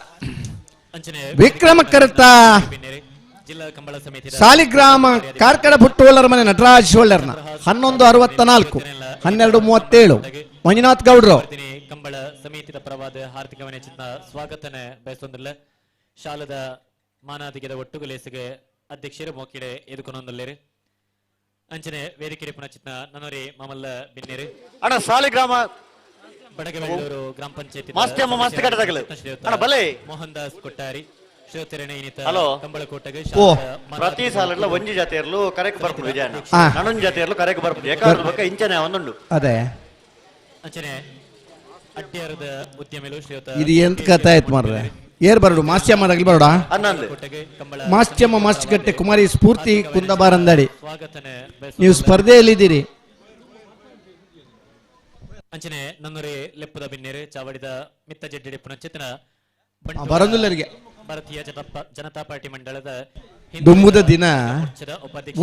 ಸಾಲಿಗ್ರಾಮ ಕಾರ್ಕಡ ಪುಟ್ಟೋಳರ ಮನೆ ನಟರಾಜ್ ಹೊಳ್ಳರ್ನ 11:64 12:37 ಮಂಜುನಾಥ್ ಗೌಡ್ರು ಕಂಬಳ ಸಮಿತಿಯ ಪರವಾದ ಹಾರ್ದಿಕ ಸ್ವಾಗತನೆ ಬಯಸೊಂದಿಲ್ಲ ಶಾಲದ ಮಾನಾದಿಗೆದ ಒಟ್ಟುಗುಲೇಸಿಗೆ ಅಧ್ಯಕ್ಷರು ಮೋಕಿಡೆ ಎದುಕೊಂಡೊಂದಲ್ಲೇರಿ ಅಂಚನೆ ವೇದಿಕೆ ಪುನಚಿತ್ನ ನನೋರಿ ಮಾಮಲ್ಲ ಬಿನ್ನೇರಿ ಅಣ್ಣ ಸಾಲಿಗ್ರಾಮ ಬಡಗವೆಳ್ಳೂರು ಗ್ರಾಮ ಪಂಚಾಯತಿ ಮಾಸ್ತಿಯಮ್ಮ ಮಾಸ್ತಿ ಕಟ್ಟದಕಲ್ ಅಣ್ಣ ಬಲೆ ಮೋಹನ್ ದಾಸ್ ಕೊಟ್ಟಾರಿ ಶ್ರೀತೆರಣೆ ಇನಿತ ಹಲೋ ಕಂಬಳಕೋಟಗೆ ಪ್ರತಿ ಸಾಲ ಒಂಜಿ ಜಾತಿಯರ್ಲು ಕರೆಕ್ಟ್ ಬರ್ಪುಡು ವಿಜಯಣ್ಣ ನನ್ನೊಂದು ಜಾತಿಯರ್ಲು ಕರೆಕ್ಟ್ ಬರ್ಪುಡು ಯಾಕಂದ್ರೆ ಬಕ್ಕ ಇಂಚನೆ ಒಂದುಂಡು ಅದೇ ಅಂಚನೆ ಅಡ್ಡಿಯಾರದ ಉದ್ಯಮಿಗಳು ಶ್ರೀಯುತ ಇದು ಎಂತ ಕಥೆ ಆಯ್ತು ಮಾರ್ರೆ ಏರ್ ಬರಡು ಮಾಸ್ಯಮ್ಮ ರಗಲ್ ಬರೋಡ ಮಾಸ್ಯಮ್ಮ ಮಾಸ್ತಿಕಟ್ಟೆ ಕುಮಾರಿ ಸ್ಫೂರ್ತಿ ಕುಂದಬಾರಂದಡಿ ನೀವು ಸ್ಪರ್ಧೆಯಲ್ಲಿದ್ದೀರಿ ಅಂಚನೆ ನನ್ನೂರಿ ಲೆಪ್ಪದ ಬಿನ್ನೇರು ಚಾವಡಿದ ಮಿತ್ತ ಜಡ್ಡಿ ಪುನಶ್ಚೇತನ ಬರಂದುಲ್ಲರಿಗೆ ಭಾರತೀಯ ಜನತಾ ಪಾರ್ಟಿ ಮಂಡಳದ ದುಮ್ಮುದ ದಿನ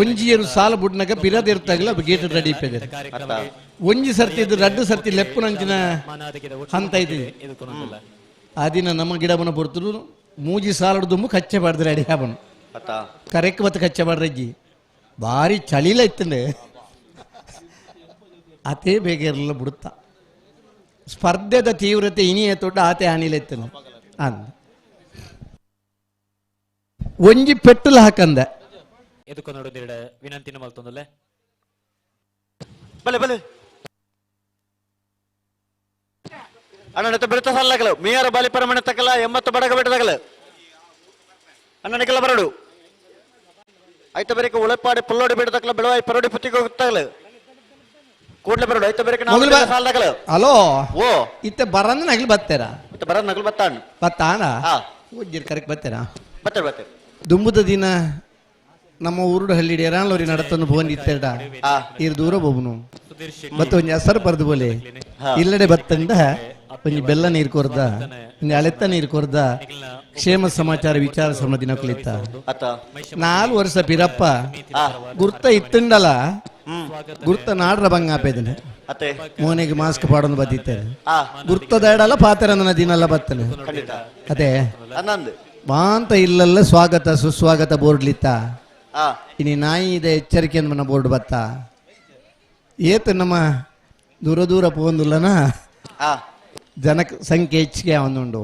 ಒಂಜಿಯರು ಸಾಲ ಬುಡ್ನಾಗ ಪಿರದಿರ್ತಾಗಲ ಗೇಟ್ ರೆಡಿ ಇಪ್ಪಿದೆ ಒಂಜಿ ಸರ್ತಿ ಇದು ರಡ್ಡು ಸರ್ತಿ ಲೆಪ್ಪು ನಂಚಿನ ಹಂತ ಇದೆ ಆ ದಿನ ನಮ್ಮ ಗಿಡಬನ ಬರ್ತರು ಮೂಜಿ ಸಾಲಡ್ ದುಮ್ಮು ಕಚ್ಚೆ ಬಾಡ್ದು ರೆಡಿ ಹಾಬನು ಕರೆಕ್ ಬತ್ತ ಕಚ್ಚೆ ಬಾಡ್ರಜ್ಜಿ ಭಾರಿ ಚಳಿಲ ಇತ್ತಂಡೆ ಅತೇ ಬೇಗ ಇರಲಿಲ್ಲ ಬಿಡುತ್ತ ಸ್ಪರ್ಧೆದ ತೀವ್ರತೆ ಇನಿಯ ತೊಡ್ಡ ಆತೆ ಹಾನಿಲ ಇತ್ತನು ಅಂದ ಒಂಜಿ ಪೆಟ್ಟುಲ ಹಾಕಂದ ಎದಕ್ಕೆ ನೋಡೋದಿರಡ ವಿನಂತಿನ ಮಲ್ತೊಂದಲ್ಲ ಬಲೆ ಬಲೆ ಅಣ್ಣ ಬಿಡ್ತ ಸಲ್ಲಗಲು ಮೀಯರ ಬಾಲಿಪರ ಮನೆ ತಕ್ಕಲ 80 ಬಡಗ ಬಿಟ್ಟದಾಗಲ ಅಣ್ಣ ನಿಕಲ ಬರಡು ಆಯ್ತ ಬೇರೆ ಉಳಪಾಡಿ ಪುಲ್ಲೋಡಿ ಬಿಡದಕ್ಕಲ ಬೆಳವಾಯಿ ಪರೋಡಿ ಪುತ್ತಿಗೆ ಹೋಗ್ತಾಗಲ ಕೂಡ್ಲೆ ಬರಡು ಆಯ್ತ ಬೇರೆ ಸಾಲದಾಗಲ ಹಲೋ ಓ ಇತ್ತೆ ಬರಂದ ನಗಲು ಬತ್ತೇರ ಇತ್ತ ಬರಂದ ನಗಲು ಬತ್ತಾಣ ಬತ್ತಾಣ ಉಜ್ಜಿರ್ ಕರೆಕ್ಟ್ ಬತ್ತೇರ ಬತ್ತೇರ ಬತ್ತೇರ ದುಂಬುದ ದಿನ ನಮ್ಮ ಊರುಡು ಹಳ್ಳಿ ಎರಾಳವ್ರಿ ನಡತನ್ನು ಬೋನ್ ಇತ್ತೇಡ ಇರ್ ದೂರ ಬೋಬುನು ಮತ್ತೆ ಒಂಜಿ ಹೆಸರು ಬರ್ದು ಬೋಲೆ ಇಲ್ಲಡೆ ಬತ್ತಂಡ ಒಂಜಿ ಬೆಲ್ಲ ನೀರು ಕೊರ್ದ ಒಂಜಿ ಅಳೆತ್ತ ನೀರು ಕೊರ್ದ ಕ್ಷೇಮ ಸಮಾಚಾರ ವಿಚಾರ ಸಮಿತಿ ನಕ್ಲಿತ್ತ 4 ವರ್ಷ ಪಿರಪ್ಪ ಗುರ್ತ ಇತ್ತಂಡಲ ಗುರ್ತ ನಾಡ್ರ ಬಂಗ ಆಪೇದನೆ ಮೋನೆಗೆ ಮಾಸ್ಕ್ ಪಾಡೊಂದು ಬತ್ತಿತ್ತೇನೆ ಗುರ್ತದ ಎಡಲ್ಲ ಪಾತೆರನ ದಿನಲ್ಲ ಬತ್ತನೆ ಅದೇ ಮಾಂತ ಇಲ್ಲಲ್ಲ ಸ್ವಾಗತ ಸುಸ್ವಾಗತ ಬೋರ್ಡ್ಲಿತ್ತ ಇನಿ ನಾಯಿ ಇದೆ ಎಚ್ಚರಿಕೆ ಅನ್ನ ಬೋರ್ಡ್ ಬತ್ತ ಏತ ನಮ್ಮ ದೂರ ದೂರ ಪೋಂದುಲ್ಲನ ಜನ ಸಂಖ್ಯೆ ಹೆಚ್ಚಿಗೆ ಅವನುಂಡು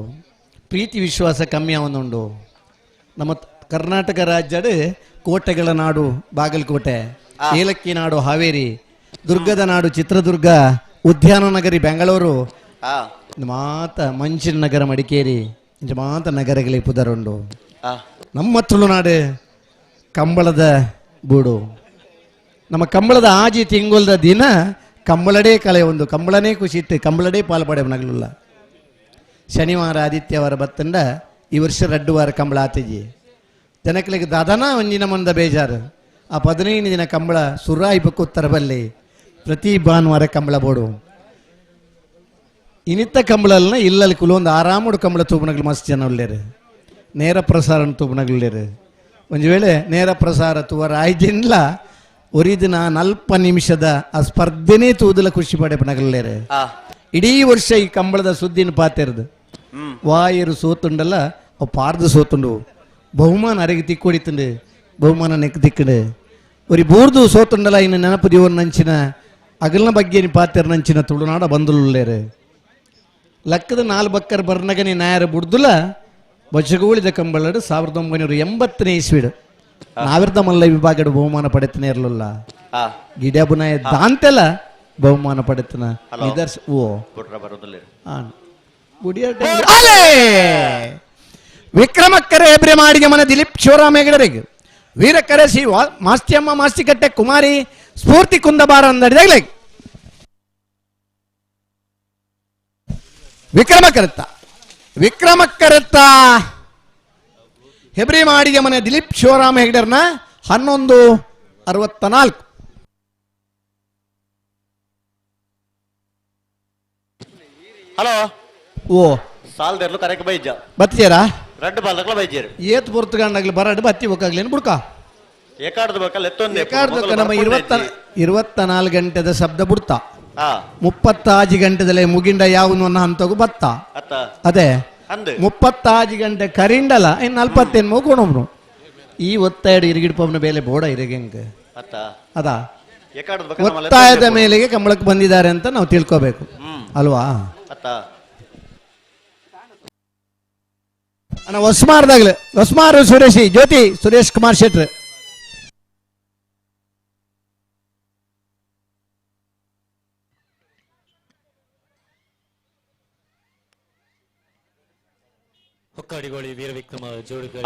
ಪ್ರೀತಿ ವಿಶ್ವಾಸ ಕಮ್ಮಿ ಅವನುಂಡು ನಮ್ಮ ಕರ್ನಾಟಕ ರಾಜ್ಯದ ಕೋಟೆಗಳ ನಾಡು ಬಾಗಲಕೋಟೆ ಏಲಕ್ಕಿ ನಾಡು ಹಾವೇರಿ ದುರ್ಗದ ನಾಡು ಚಿತ್ರದುರ್ಗ ಉದ್ಯಾನ ನಗರಿ ಬೆಂಗಳೂರು ಮಾತ ಮಂಚಿನ ನಗರ ಮಡಿಕೇರಿ ಮಾತ ನಗರಗಳಿಗೆ ಪುದರುಂಡು ನಮ್ಮ ತುಳುನಾಡು ಕಂಬಳದ ಬೂಡು ನಮ್ಮ ಕಂಬಳದ ಆಜಿ ತಿಂಗೊಲ್ದ ದಿನ ಕಂಬಳಡೇ ಕಳೆ ಒಂದು ಕಂಬಳನೇ ಖುಷಿ ಇತ್ತು ಕಂಬಳಡೇ ಪಾಲ್ಪಡೆ ನಗಲಿಲ್ಲ ಶನಿವಾರ ಆದಿತ್ಯವಾರ ಬತ್ತಂಡ ಈ ವರ್ಷ 2 ವಾರ ಕಂಬಳ ಆತಿಜಿ ಜನಗಳಿಗೆ ದಾದನ ಒಂದಿನ ಮಂದ ಬೇಜಾರು ಆ 15 ದಿನ ಕಂಬಳ ಸುರಾಯಿ ಬಕ್ಕು ತರಬಲ್ಲಿ ಪ್ರತಿ ಭಾನುವಾರ ಕಂಬಳ ಬೋಡು ಇನಿತ್ತ ಕಂಬಳಲ್ನ ಇಲ್ಲಲ್ಲಿ ಕುಲೊಂದು ಆರಾಮುಡು ಕಂಬಳ ತೂಪನಗಳು ಮಸ್ತ್ ಜನ ಉಳ್ಳೇರು ನೇರ ಪ್ರಸಾರ ತೂಪನಗುಳ್ಳೇರು ಒಂದು ವೇಳೆ ನೇರ ಪ್ರಸಾರ ತೂವರ ಆಯ್ದಿನ್ಲ ಒರಿದಿನ 40 ನಿಮಿಷದ ಆ ಸ್ಪರ್ಧೆನೇ ತೂದಲ ಖುಷಿ ಪಡೆ ಪನಗಲ್ಲೇರು ಇಡೀ ವರ್ಷ ಈ ಕಂಬಳದ ಸುದ್ದಿನ ಪಾತಿರ್ದು ವಾಯರು ಸೋತುಂಡಲ್ಲ ಅವು ಪಾರ್ದು ಸೋತುಂಡು ಬಹುಮಾನ ಅರೆಗೆ ತಿಕ್ಕೊಡಿತುಂಡು ಬಹುಮಾನ ನೆಕ್ ತಿಕ್ಕಡು ಒರಿ ಬೂರ್ದು ಸೋತುಂಡಲ್ಲ ಇನ್ನು ನೆನಪು ದಿವನ್ ನಂಚಿನ ಅಗಲ್ನ ಬಗ್ಗೆ ಪಾತ್ಯರ ನಂಚಿನ ತುಳುನಾಡ ಬಂದುಲ್ಲೇರು ಲಕ್ಕದ 4 ಬಕ್ಕರ್ ಬರ್ನಗನೆ ನಾಯರ ಬುಡ್ದುಲ ಬಜಗೂಳಿದ ಕಂಬಳಡು 1980ನೇ ಇಸ್ವಿಡು ನಾವಿರ್ದ ಮಲ್ಲ ವಿಭಾಗದ ಬಹುಮಾನ ಪಡೆತನೇ ಇರಲಿಲ್ಲ ಗಿಡಬುನಾಯ ದಾಂತೆಲ್ಲ ಬಹುಮಾನ ಪಡೆತನ ನಿದರ್ಶ ಓ ವಿಕ್ರಮಕ್ಕರೆ ಎಬ್ರೆ ಮಾಡಿಗೆ ಮನೆ ದಿಲೀಪ್ ಶಿವರಾಮೇಗಡರಿಗೆ ವೀರಕ್ಕರೆ ಸಿ ಮಾಸ್ತಿಯಮ್ಮ ಮಾಸ್ತಿಕಟ್ಟೆ ಕುಮಾರಿ ಸ್ಫೂರ್ತಿ ಕುಂದಬಾರ ಅಂದಡಿದಾಗಲೇ ವಿಕ್ರಮಕ್ಕರತ್ತ ಹೆಬ್ರಿ ಮಾಡಿಗೆ ಮನೆ ದಿಲೀಪ್ ಶಿವರಾಮ ಹೆಗ್ಡರ್ನ 1164. ಹಲೋ ಓ ಸಾಲ್ದೆರ್ಲು ಕರೆಕ್ ಬೈಜ ಬತ್ತೀರಾ ರೆಡ್ ಬಾಲ್ದಕ್ಲ ಬೈಜೇರು ಏತ್ ಪುರ್ತಗಂಡಾಗ್ಲಿ ಬರಡ್ ಬತ್ತಿ ಬೇಕಾಗ್ಲೇನು ಬುಡ್ಕ ಏಕಾಡ್ದು ಬೇಕಲ್ಲ ಎತ್ತೊಂದು ಏಕಾಡ್ದು ನಮ್ಮ 24 ಗಂಟೆದ ಶಬ್ದ ಬುಡ್ತಾ 35 ಗಂಟೆದಲ್ಲೇ ಮುಗಿಂಡ ಯಾವನು ಅನ್ನೋ ಹಂತಗೂ ಬತ್ತ ಅದೇ 35 ಗಂಟೆ ಕರಿಂಡಲ್ಲ ಇನ್ನು 40 ಮೂಗೋಣವ್ರು ಈ ಒತ್ತಾಯಡು ಇರಿಗಿಡ್ಪವನ ಬೇಲೆ ಬೋಡ ಇರಗೆಂಗ ಅದಾ ಒತ್ತಾಯದ ಮೇಲೆಗೆ ಕಂಬಳಕ್ಕೆ ಬಂದಿದ್ದಾರೆ ಅಂತ ನಾವು ತಿಳ್ಕೋಬೇಕು ಅಲ್ವಾ ಅಣ್ಣ ಹೊಸ್ಮಾರು ಸುರೇಶಿ ಜ್ಯೋತಿ ಸುರೇಶ್ ಕುಮಾರ್ ಶೆಟ್ರ್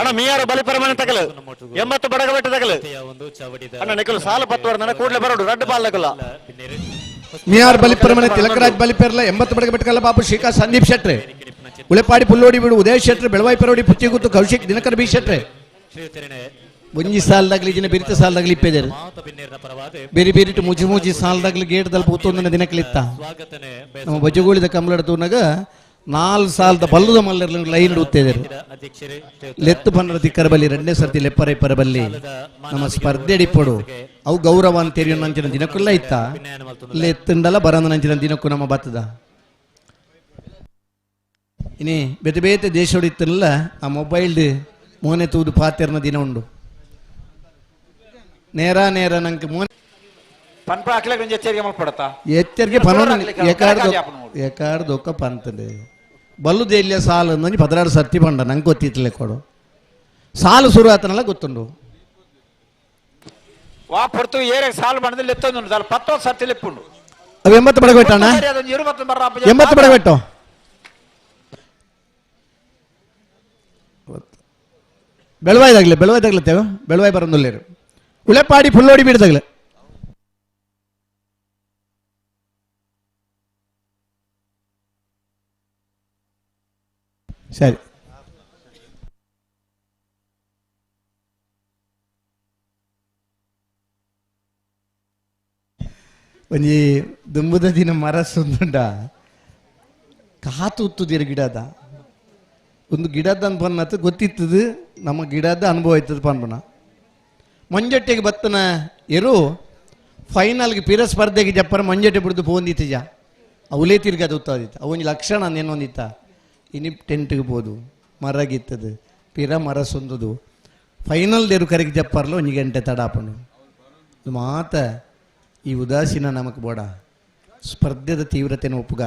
ಅಣ್ಣ ಮೀಯಾರು ಬಲಿಪರಮನೆ ತಗಲು 80 ಬಡಗಬೆಟ್ಟ ತಗಲು ಅಣ್ಣ ನಿಕಲು ಸಾಲು 10 ವರ್ಷ ಕೂಡಲೇ ಬರೋಡು ರೆಡ್ ಬಾಲ್ ತಗಲ್ಲ ಮಿಯಾರ್ ಬಲಿಪರಮನೆ ತಿಲಕರಾಜ್ ಬಲಿಪೆರ್ಲ 80 ಬಡಗಬೆಟ್ಟಕಲ್ಲ ಬಾಬು ಶ್ರೀಕಾಂತ್ ಸಂದೀಪ್ ಶೆಟ್ರೆ ಉಳೆಪಾಡಿ ಪುಲ್ಲೋಡಿ ಬಿಡು ಉದಯ್ ಶೆಟ್ರೆ ಬೆಳವಾಯಿ ಪೆರೋಡಿ ಪುಚ್ಚಿಗುತ್ತು ಕೌಶಿಕ್ ದಿನಕರ್ ಬಿ ಶೆಟ್ರೆ ಒಂಜಿ ಸಾಲದಾಗ್ಲಿ ಜಿನ ಬಿರಿತ ಸಾಲದಾಗ್ಲಿ ಇಪ್ಪೇದೇರು ಬೇರೆ ಬೇರಿಟ್ಟು ಮುಜಿ ಸಾಲದಾಗ್ಲಿ ಗೇಟ್ದಲ್ಲಿ ಪೂತೊಂದನ ದಿನಕ್ಲಿತ್ತ ನಮ್ಮ ಬಜಗೋಳಿದ ಕಂಬಳಡ್ತೂನಾಗ 4 ಸಾಲದ ಬಲ್ಲದ ಮಲ್ಲರ್ ಲೈನ್ ಇಡುತ್ತಿದ್ದರು ಲೆತ್ತು ಪನ್ನರ ದಿಕ್ಕರ ಬಲ್ಲಿ 2ನೇ ಸರ್ತಿ ಲೆಪ್ಪರೈ ಪರಬಲ್ಲಿ ನಮ್ಮ ಸ್ಪರ್ಧೆ ಅಡಿಪಡು ಅವು ಗೌರವ ಅಂತೇರಿ ನಂಚಿನ ದಿನಕ್ಕಲ್ಲ ಇತ್ತ ಲೆತ್ತಂಡಲ್ಲ ಬರಂದ ನಂಚಿನ ದಿನಕ್ಕೂ ನಮ್ಮ ಬತ್ತದ ಇನಿ ಬೇತೆ ಬೇತೆ ದೇಶೋಡಿತ್ತಲ್ಲ ಆ ಮೊಬೈಲ್ ಮೋನೆ ತೂದು ಪಾತೆರ್ನ ದಿನ ಉಂಡು ನೇರ ನಂಗೆ ಮೋನೆ ಎಚ್ಚರಿಕೆ ಎಕಾರ್ದು ಒಕ್ಕ ಪಂತದೆ ಬಲ್ಲುದು ಎಲ್ಲಿಯ ಸಾಲು ಅಂದ್ 16 ಸರ್ತಿ ಪಂಡ ನಂಗೆ ಗೊತ್ತಿತ್ತಲೇ ಕೊಡು ಸಾಲು ಶುರು ಆತನಲ್ಲ ಗೊತ್ತುಂಡು ವಾ ಪೊರ್ತು ಏರೆ ಸಾಲು ಬಂಡದಲ್ಲಿ ಎತ್ತೊಂದು ಸಾಲು 10 ಸರ್ತಿ ಲೆಪ್ಪುಂಡು ಅವು 80 ಬಡಗಟ್ಟಣ 80 ಬಡಗಟ್ಟು ಬೆಳವಾಯ್ದಾಗ್ಲೆ ಬೆಳವಾಯಿ ಬರಂದುಲ್ಲೇರು ಉಳೆಪಾಡಿ ಫುಲ್ಲೋಡಿ ಬಿಡ್ದಾಗ್ಲೆ ಸರಿ ಒಂಜಿ ದುಂಬುದ ದಿನ ಮರ ಸುಂದುಂಡ ಕಾತು ಉತ್ತುದಿರ ಗಿಡದ ಒಂದು ಗಿಡದ ಅನ್ಪನ್ನತ್ತು ಗೊತ್ತಿತ್ತದು ನಮ್ಮ ಗಿಡದ ಅನುಭವ ಆಯ್ತದ ಪನ್ಪನ ಮಂಜಟ್ಟೆಗೆ ಬತ್ತನ ಎರು ಫೈನಲ್ಗೆ ಪಿರ ಸ್ಪರ್ಧೆಗೆ ಜಪ್ಪರ ಮಂಜಟ್ಟೆ ಬಿಡ್ದು ಪೋಂದಿತ್ತಜ ಅವಲೇ ತಿರ್ಗದು ಉತ್ತಾದಿತ್ತು ಅವೊಂದು ಲಕ್ಷಣ ನೆನೊಂದಿತ್ತ ಇನಿ ಟೆಂಟ್ಗೆ ಬೋದು ಮರಗಿತ್ತದು ಪಿರ ಮರ ಸೊಂದದು ಫೈನಲ್ ದೇರು ಕರೆಗೆ ಜಪ್ಪರ್ಲು 1 ಗಂಟೆ ತಡಾಪಣು ಮಾತ ಈ ಉದಾಸೀನ ನಮಕ್ ಬೋಡ ಸ್ಪರ್ಧೆದ ತೀವ್ರತೆನ ಒಪ್ಪುಗ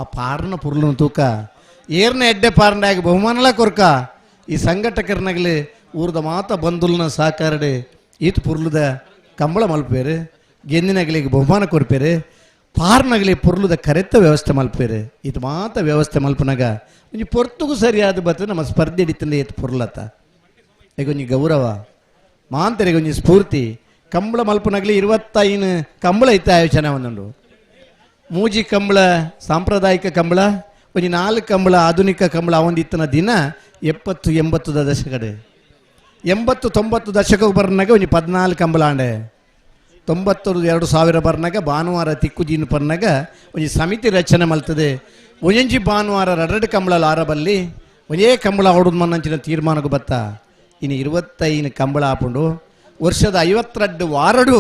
ಆ ಪಾರ್ನ ಪುರ್ಲು ತೂಕ ಏರ್ನ ಎಡ್ಡೆ ಪಾರ್ನಾಗ ಬಹುಮಾನಲ ಕೊರ್ಕ ಈ ಸಂಘಟಕರ್ನಾಗಲಿ ಊರ್ದ ಮಾತ ಬಂದುಲ್ನ ಸಾಕಾರಡೆ ಈತ್ ಪುರ್ಲುದ ಕಂಬಳ ಮಲ್ಪೇರು ಗೆಂದಿನಾಗಲಿಗೆ ಬಹುಮಾನ ಕೊರ್ಪೇರು ಪಾರ್ನಾಗಲಿ ಪುರ್ಲುದ ಕರೆತ್ತ ವ್ಯವಸ್ಥೆ ಮಲ್ಪೇರು ಇದು ಮಾತ ವ್ಯವಸ್ಥೆ ಮಲ್ಪನಾಗ ಒಂಜಿ ಪೊರ್ತುಗೂ ಸರಿಯಾದ ಬತ್ತ ನಮ್ಮ ಸ್ಪರ್ಧೆ ಹಿಡಿತಂದೆ ಏತ್ ಪುರ್ಲತ್ತ ಈಗ ಒಂಜಿ ಗೌರವ ಮಾಂತರಿಗೆ ಒಂಜಿ ಸ್ಫೂರ್ತಿ ಕಂಬಳ ಮಲ್ಪನಾಗಲಿ 25 ಕಂಬಳ ಇತ್ತ ಆಯೋಜನೆ ಒಂದುಂಡು ಮೂಜಿ ಕಂಬಳ ಸಾಂಪ್ರದಾಯಿಕ ಕಂಬಳ ಒಂಜಿ 4 ಕಂಬಳ ಆಧುನಿಕ ಕಂಬಳ ಅವೊಂದಿತ್ತನ ದಿನ 70-80 ದಶಕಡೆ 80-90 ದಶಕಕ್ಕೆ ಬರ್ನಾಗ ಒಂಜಿ 14 ಕಂಬಳ ಆಂಡೆ 90-2000 ಬರ್ನಾಗ ಭಾನುವಾರ ತಿಕ್ಕುದೀನು ಪರ್ನಾಗ ಒಂಜಿ ಸಮಿತಿ ರಚನೆ ಮಲ್ತದೆ ಒಂಜಿ ಭಾನುವಾರ 2 ಕಂಬಳ ಆರಬಲ್ಲಿ ಒಂದೇ ಕಂಬಳ ಆಡೋದು ಮನ್ನಂಚಿನ ತೀರ್ಮಾನಕ್ಕೆ ಬತ್ತ ಇನ್ನು 25 ಕಂಬಳ ಹಾಕೊಂಡು ವರ್ಷದ 52 ವಾರಡು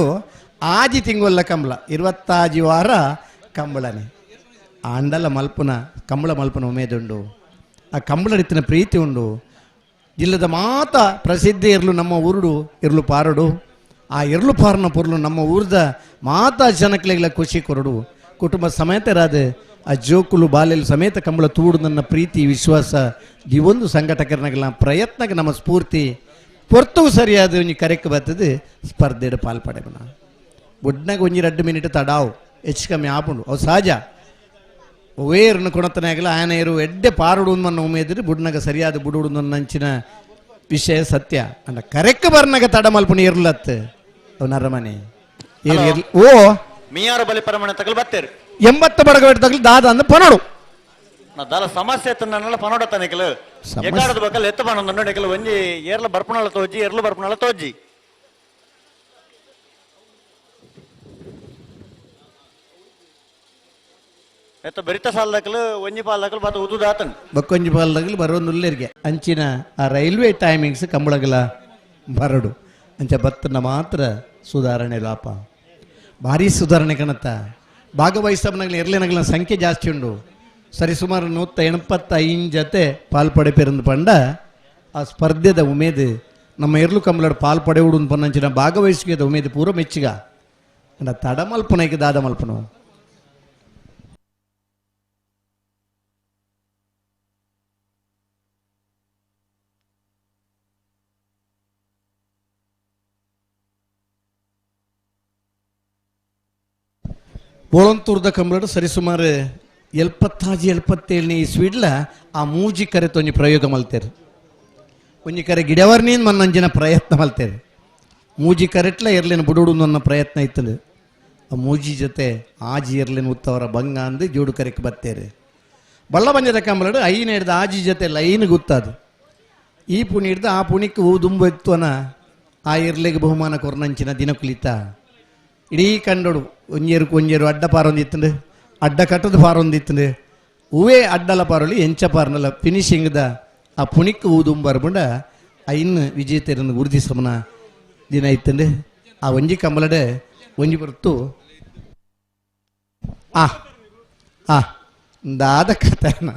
ಆಜಿ ತಿಂಗೊಲ್ಲ ಕಂಬಳ 26 ವಾರ ಕಂಬಳನೆ ಆಂಡಲ ಮಲ್ಪುನ ಕಂಬಳ ಮಲ್ಪನ ಉಮೇದುಂಡು ಆ ಕಂಬಳಡಿತ್ತಿನ ಪ್ರೀತಿ ಉಂಡು ಜಿಲ್ಲದ ಮಾತ ಪ್ರಸಿದ್ಧಿ ಇರಲು ನಮ್ಮ ಊರುಡು ಇರಲು ಪಾರಡು ಆ ಇರಲು ಪಾರನ ಪೊರ್ಲು ನಮ್ಮ ಊರ್ದ ಮಾತಾ ಜನಕ್ಲೆಗಳ ಖುಷಿ ಕೊರಡು ಕುಟುಂಬ ಸಮೇತರಾದ ಆ ಜೋಕುಲು ಬಾಲೆಲು ಸಮೇತ ಕಂಬಳ ತೂಡು ನನ್ನ ಪ್ರೀತಿ ವಿಶ್ವಾಸ ಈ ಒಂದು ಸಂಘಟಕರನಾಗಲ ಪ್ರಯತ್ನಕ್ಕೆ ನಮ್ಮ ಸ್ಫೂರ್ತಿ ಪೊರ್ತು ಸರಿಯಾದ ಒಂಜಿ ಕರೆಕ್ಟ್ ಬರ್ತದೆ ಸ್ಪರ್ಧೆಡು ಪಾಲ್ಪಡೆಬನ ಬೊಡ್ನಾಗ ಒಂಜಿ 2 ಮಿನಿಟ್ ತಡಾವು ಹೆಚ್ಚು ಕಮ್ಮಿ ಆಪುಂಡು ಅವು ಸಹಜ ಒವೇರ್ನ ಕೊಣತನೇ ಆಗಲ್ಲ ಆಯನೇರು ಎಡ್ಡೆ ಪಾರುಡು ನನ್ನ ಉಮೇದಿರಿ ಬುಡ್ನಾಗ ಸರಿಯಾದ ಬುಡುಡು ನಂಚಿನ ವಿಷಯ ಸತ್ಯ ಅಂಡ ಕರೆಕ್ಟ್ ಬರ್ನಾಗ ತಡ ಮಲ್ಪುಣ ಇರ್ಲತ್ ಅವ್ ನರಮನೆ ಓ ಮೀಯಾರ ಬಲಿ ಪರಮಣ ತಗಲ್ ಬತ್ತೇರು 80 ಬಡಗಬೇಡ ತಗಲ್ ದಾದ ಅಂದ ಪನೋಡು ನಾ ದಾಲ ಸಮಸ್ಯೆ ಎತ್ತನ್ನೆಲ್ಲ ಪನೋಡತ್ತಾನೆಕಲು ಎಗಾಡದ ಬಕಲ್ ಎತ್ತ ಪನೊಂದು ನೋಡಿಕಲು ಒಂಜಿ ಏರ್ಲ ಬರ್ಪುಣಳ ತೋಜಿ ಎರ್ಲು ಬರ್ಪುಣಳ ತೋಜಿ ಎತ್ತ ಬೆರಿತ ಸಾಲದಕಲು ಒಂಜಿ ಪಾಲದಕಲು ಬಾತ ಉದುದಾತನ್ ಬಕ್ಕೊಂಜಿ ಪಾಲದಕಲು ಬರೋನುಲ್ಲೇರಿಗೆ ಅಂಚಿನ ಆ ರೈಲ್ವೆ ಟೈಮಿಂಗ್ಸ್ ಕಂಬಳಗಲ ಬರಡು ಅಂಚ ಬತ್ತನ ಮಾತ್ರ ಸುಧಾರಣೆ ಲಾಪ ಭಾರಿ ಸುಧಾರಣೆ ಕಣತ್ತ ಭಾಗವಹಿಸಬನಗಲ ಇರ್ಲೇನಗಲ ಸಂಖ್ಯೆ ಜಾಸ್ತಿ ಉಂಡು ಸರಿಸುಮಾರು 185 ಜೊತೆ ಪಾಲ್ಪಡೆಪೆರಂದು ಪಂಡ ಆ ಸ್ಪರ್ಧೆದ ಉಮೇದು ನಮ್ಮ ಇರ್ಲು ಕಂಬಳಡ ಪಾಲ್ಪಡೆವುಡು ಪನ್ನಂಚಿನ ಭಾಗವಹಿಸಿದ ಉಮೇದು ಪೂರ ಮೆಚ್ಚಿಗ ಅಂಡ ತಡ ಮಲ್ಪನೈಗೆ ದಾದ ಮಲ್ಪನು ಬೋಳಂತೂರ್ದ ಕಂಬಳಡು ಸರಿಸುಮಾರು 76-77 ಇಸ್ವಿಡ್ಲ ಆ ಮೂಜಿ ಕರೆ ತೊಂಜಿ ಪ್ರಯೋಗ ಮಲ್ತೇರು ಒಂಜಿ ಕರೆ ಗಿಡವರ್ನೀನ್ ಮನ್ನಂಜಿನ ಪ್ರಯತ್ನ ಮಲ್ತೇರು ಮೂಜಿ ಕರೆಟ್ಲ ಇರ್ಲೇನು ಬುಡುಡು ನನ್ನ ಪ್ರಯತ್ನ ಇತ್ತಲು ಆ ಮೂಜಿ ಜೊತೆ ಆಜಿ ಇರ್ಲೇನು ಉತ್ತವರ ಭಂಗ ಅಂದು ಜೋಡು ಕರೆಗೆ ಬತ್ತೇರು ಬಳ್ಳ ಬಂಜದ ಕಂಬಳಡು ಐನ ಹಿಡ್ದು ಆಜಿ ಜೊತೆ ಲೈನ್ ಗೊತ್ತದು ಈ ಪುಣಿ ಹಿಡ್ದು ಆ ಪುಣಿಕ್ಕೆ ದುಂಬು ಎತ್ತುವನ ಆ ಇರ್ಲೆಗೆ ಬಹುಮಾನ ಕೊರ್ನಂಚಿನ ದಿನ ಕುಲಿತ ಇಡೀ ಕಂಡೋಡು ಒಂಜೇರು ಅಡ್ಡ ಪಾರೊಂದಿತ್ತಂಡು ಅಡ್ಡ ಕಟ್ಟದ ಪಾರೊಂದಿತ್ತಂಡು ಹೂವೇ ಅಡ್ಡಲ ಪಾರೊಲಿ ಎಂಚ ಪಾರನಲ್ಲ ಫಿನಿಶಿಂಗ್ದ ಆ ಪುಣಿಕ್ ಊದುಂ ಬರ್ಬಂಡ ಐನ್ ವಿಜೇತರನ್ನು ಗುರುತಿಸಮನ ದಿನ ಇತ್ತಂಡು ಆ ಒಂಜಿ ಕಂಬಲಡೆ ಒಂಜಿ ಬರ್ತು ದಾದ ಕಥನ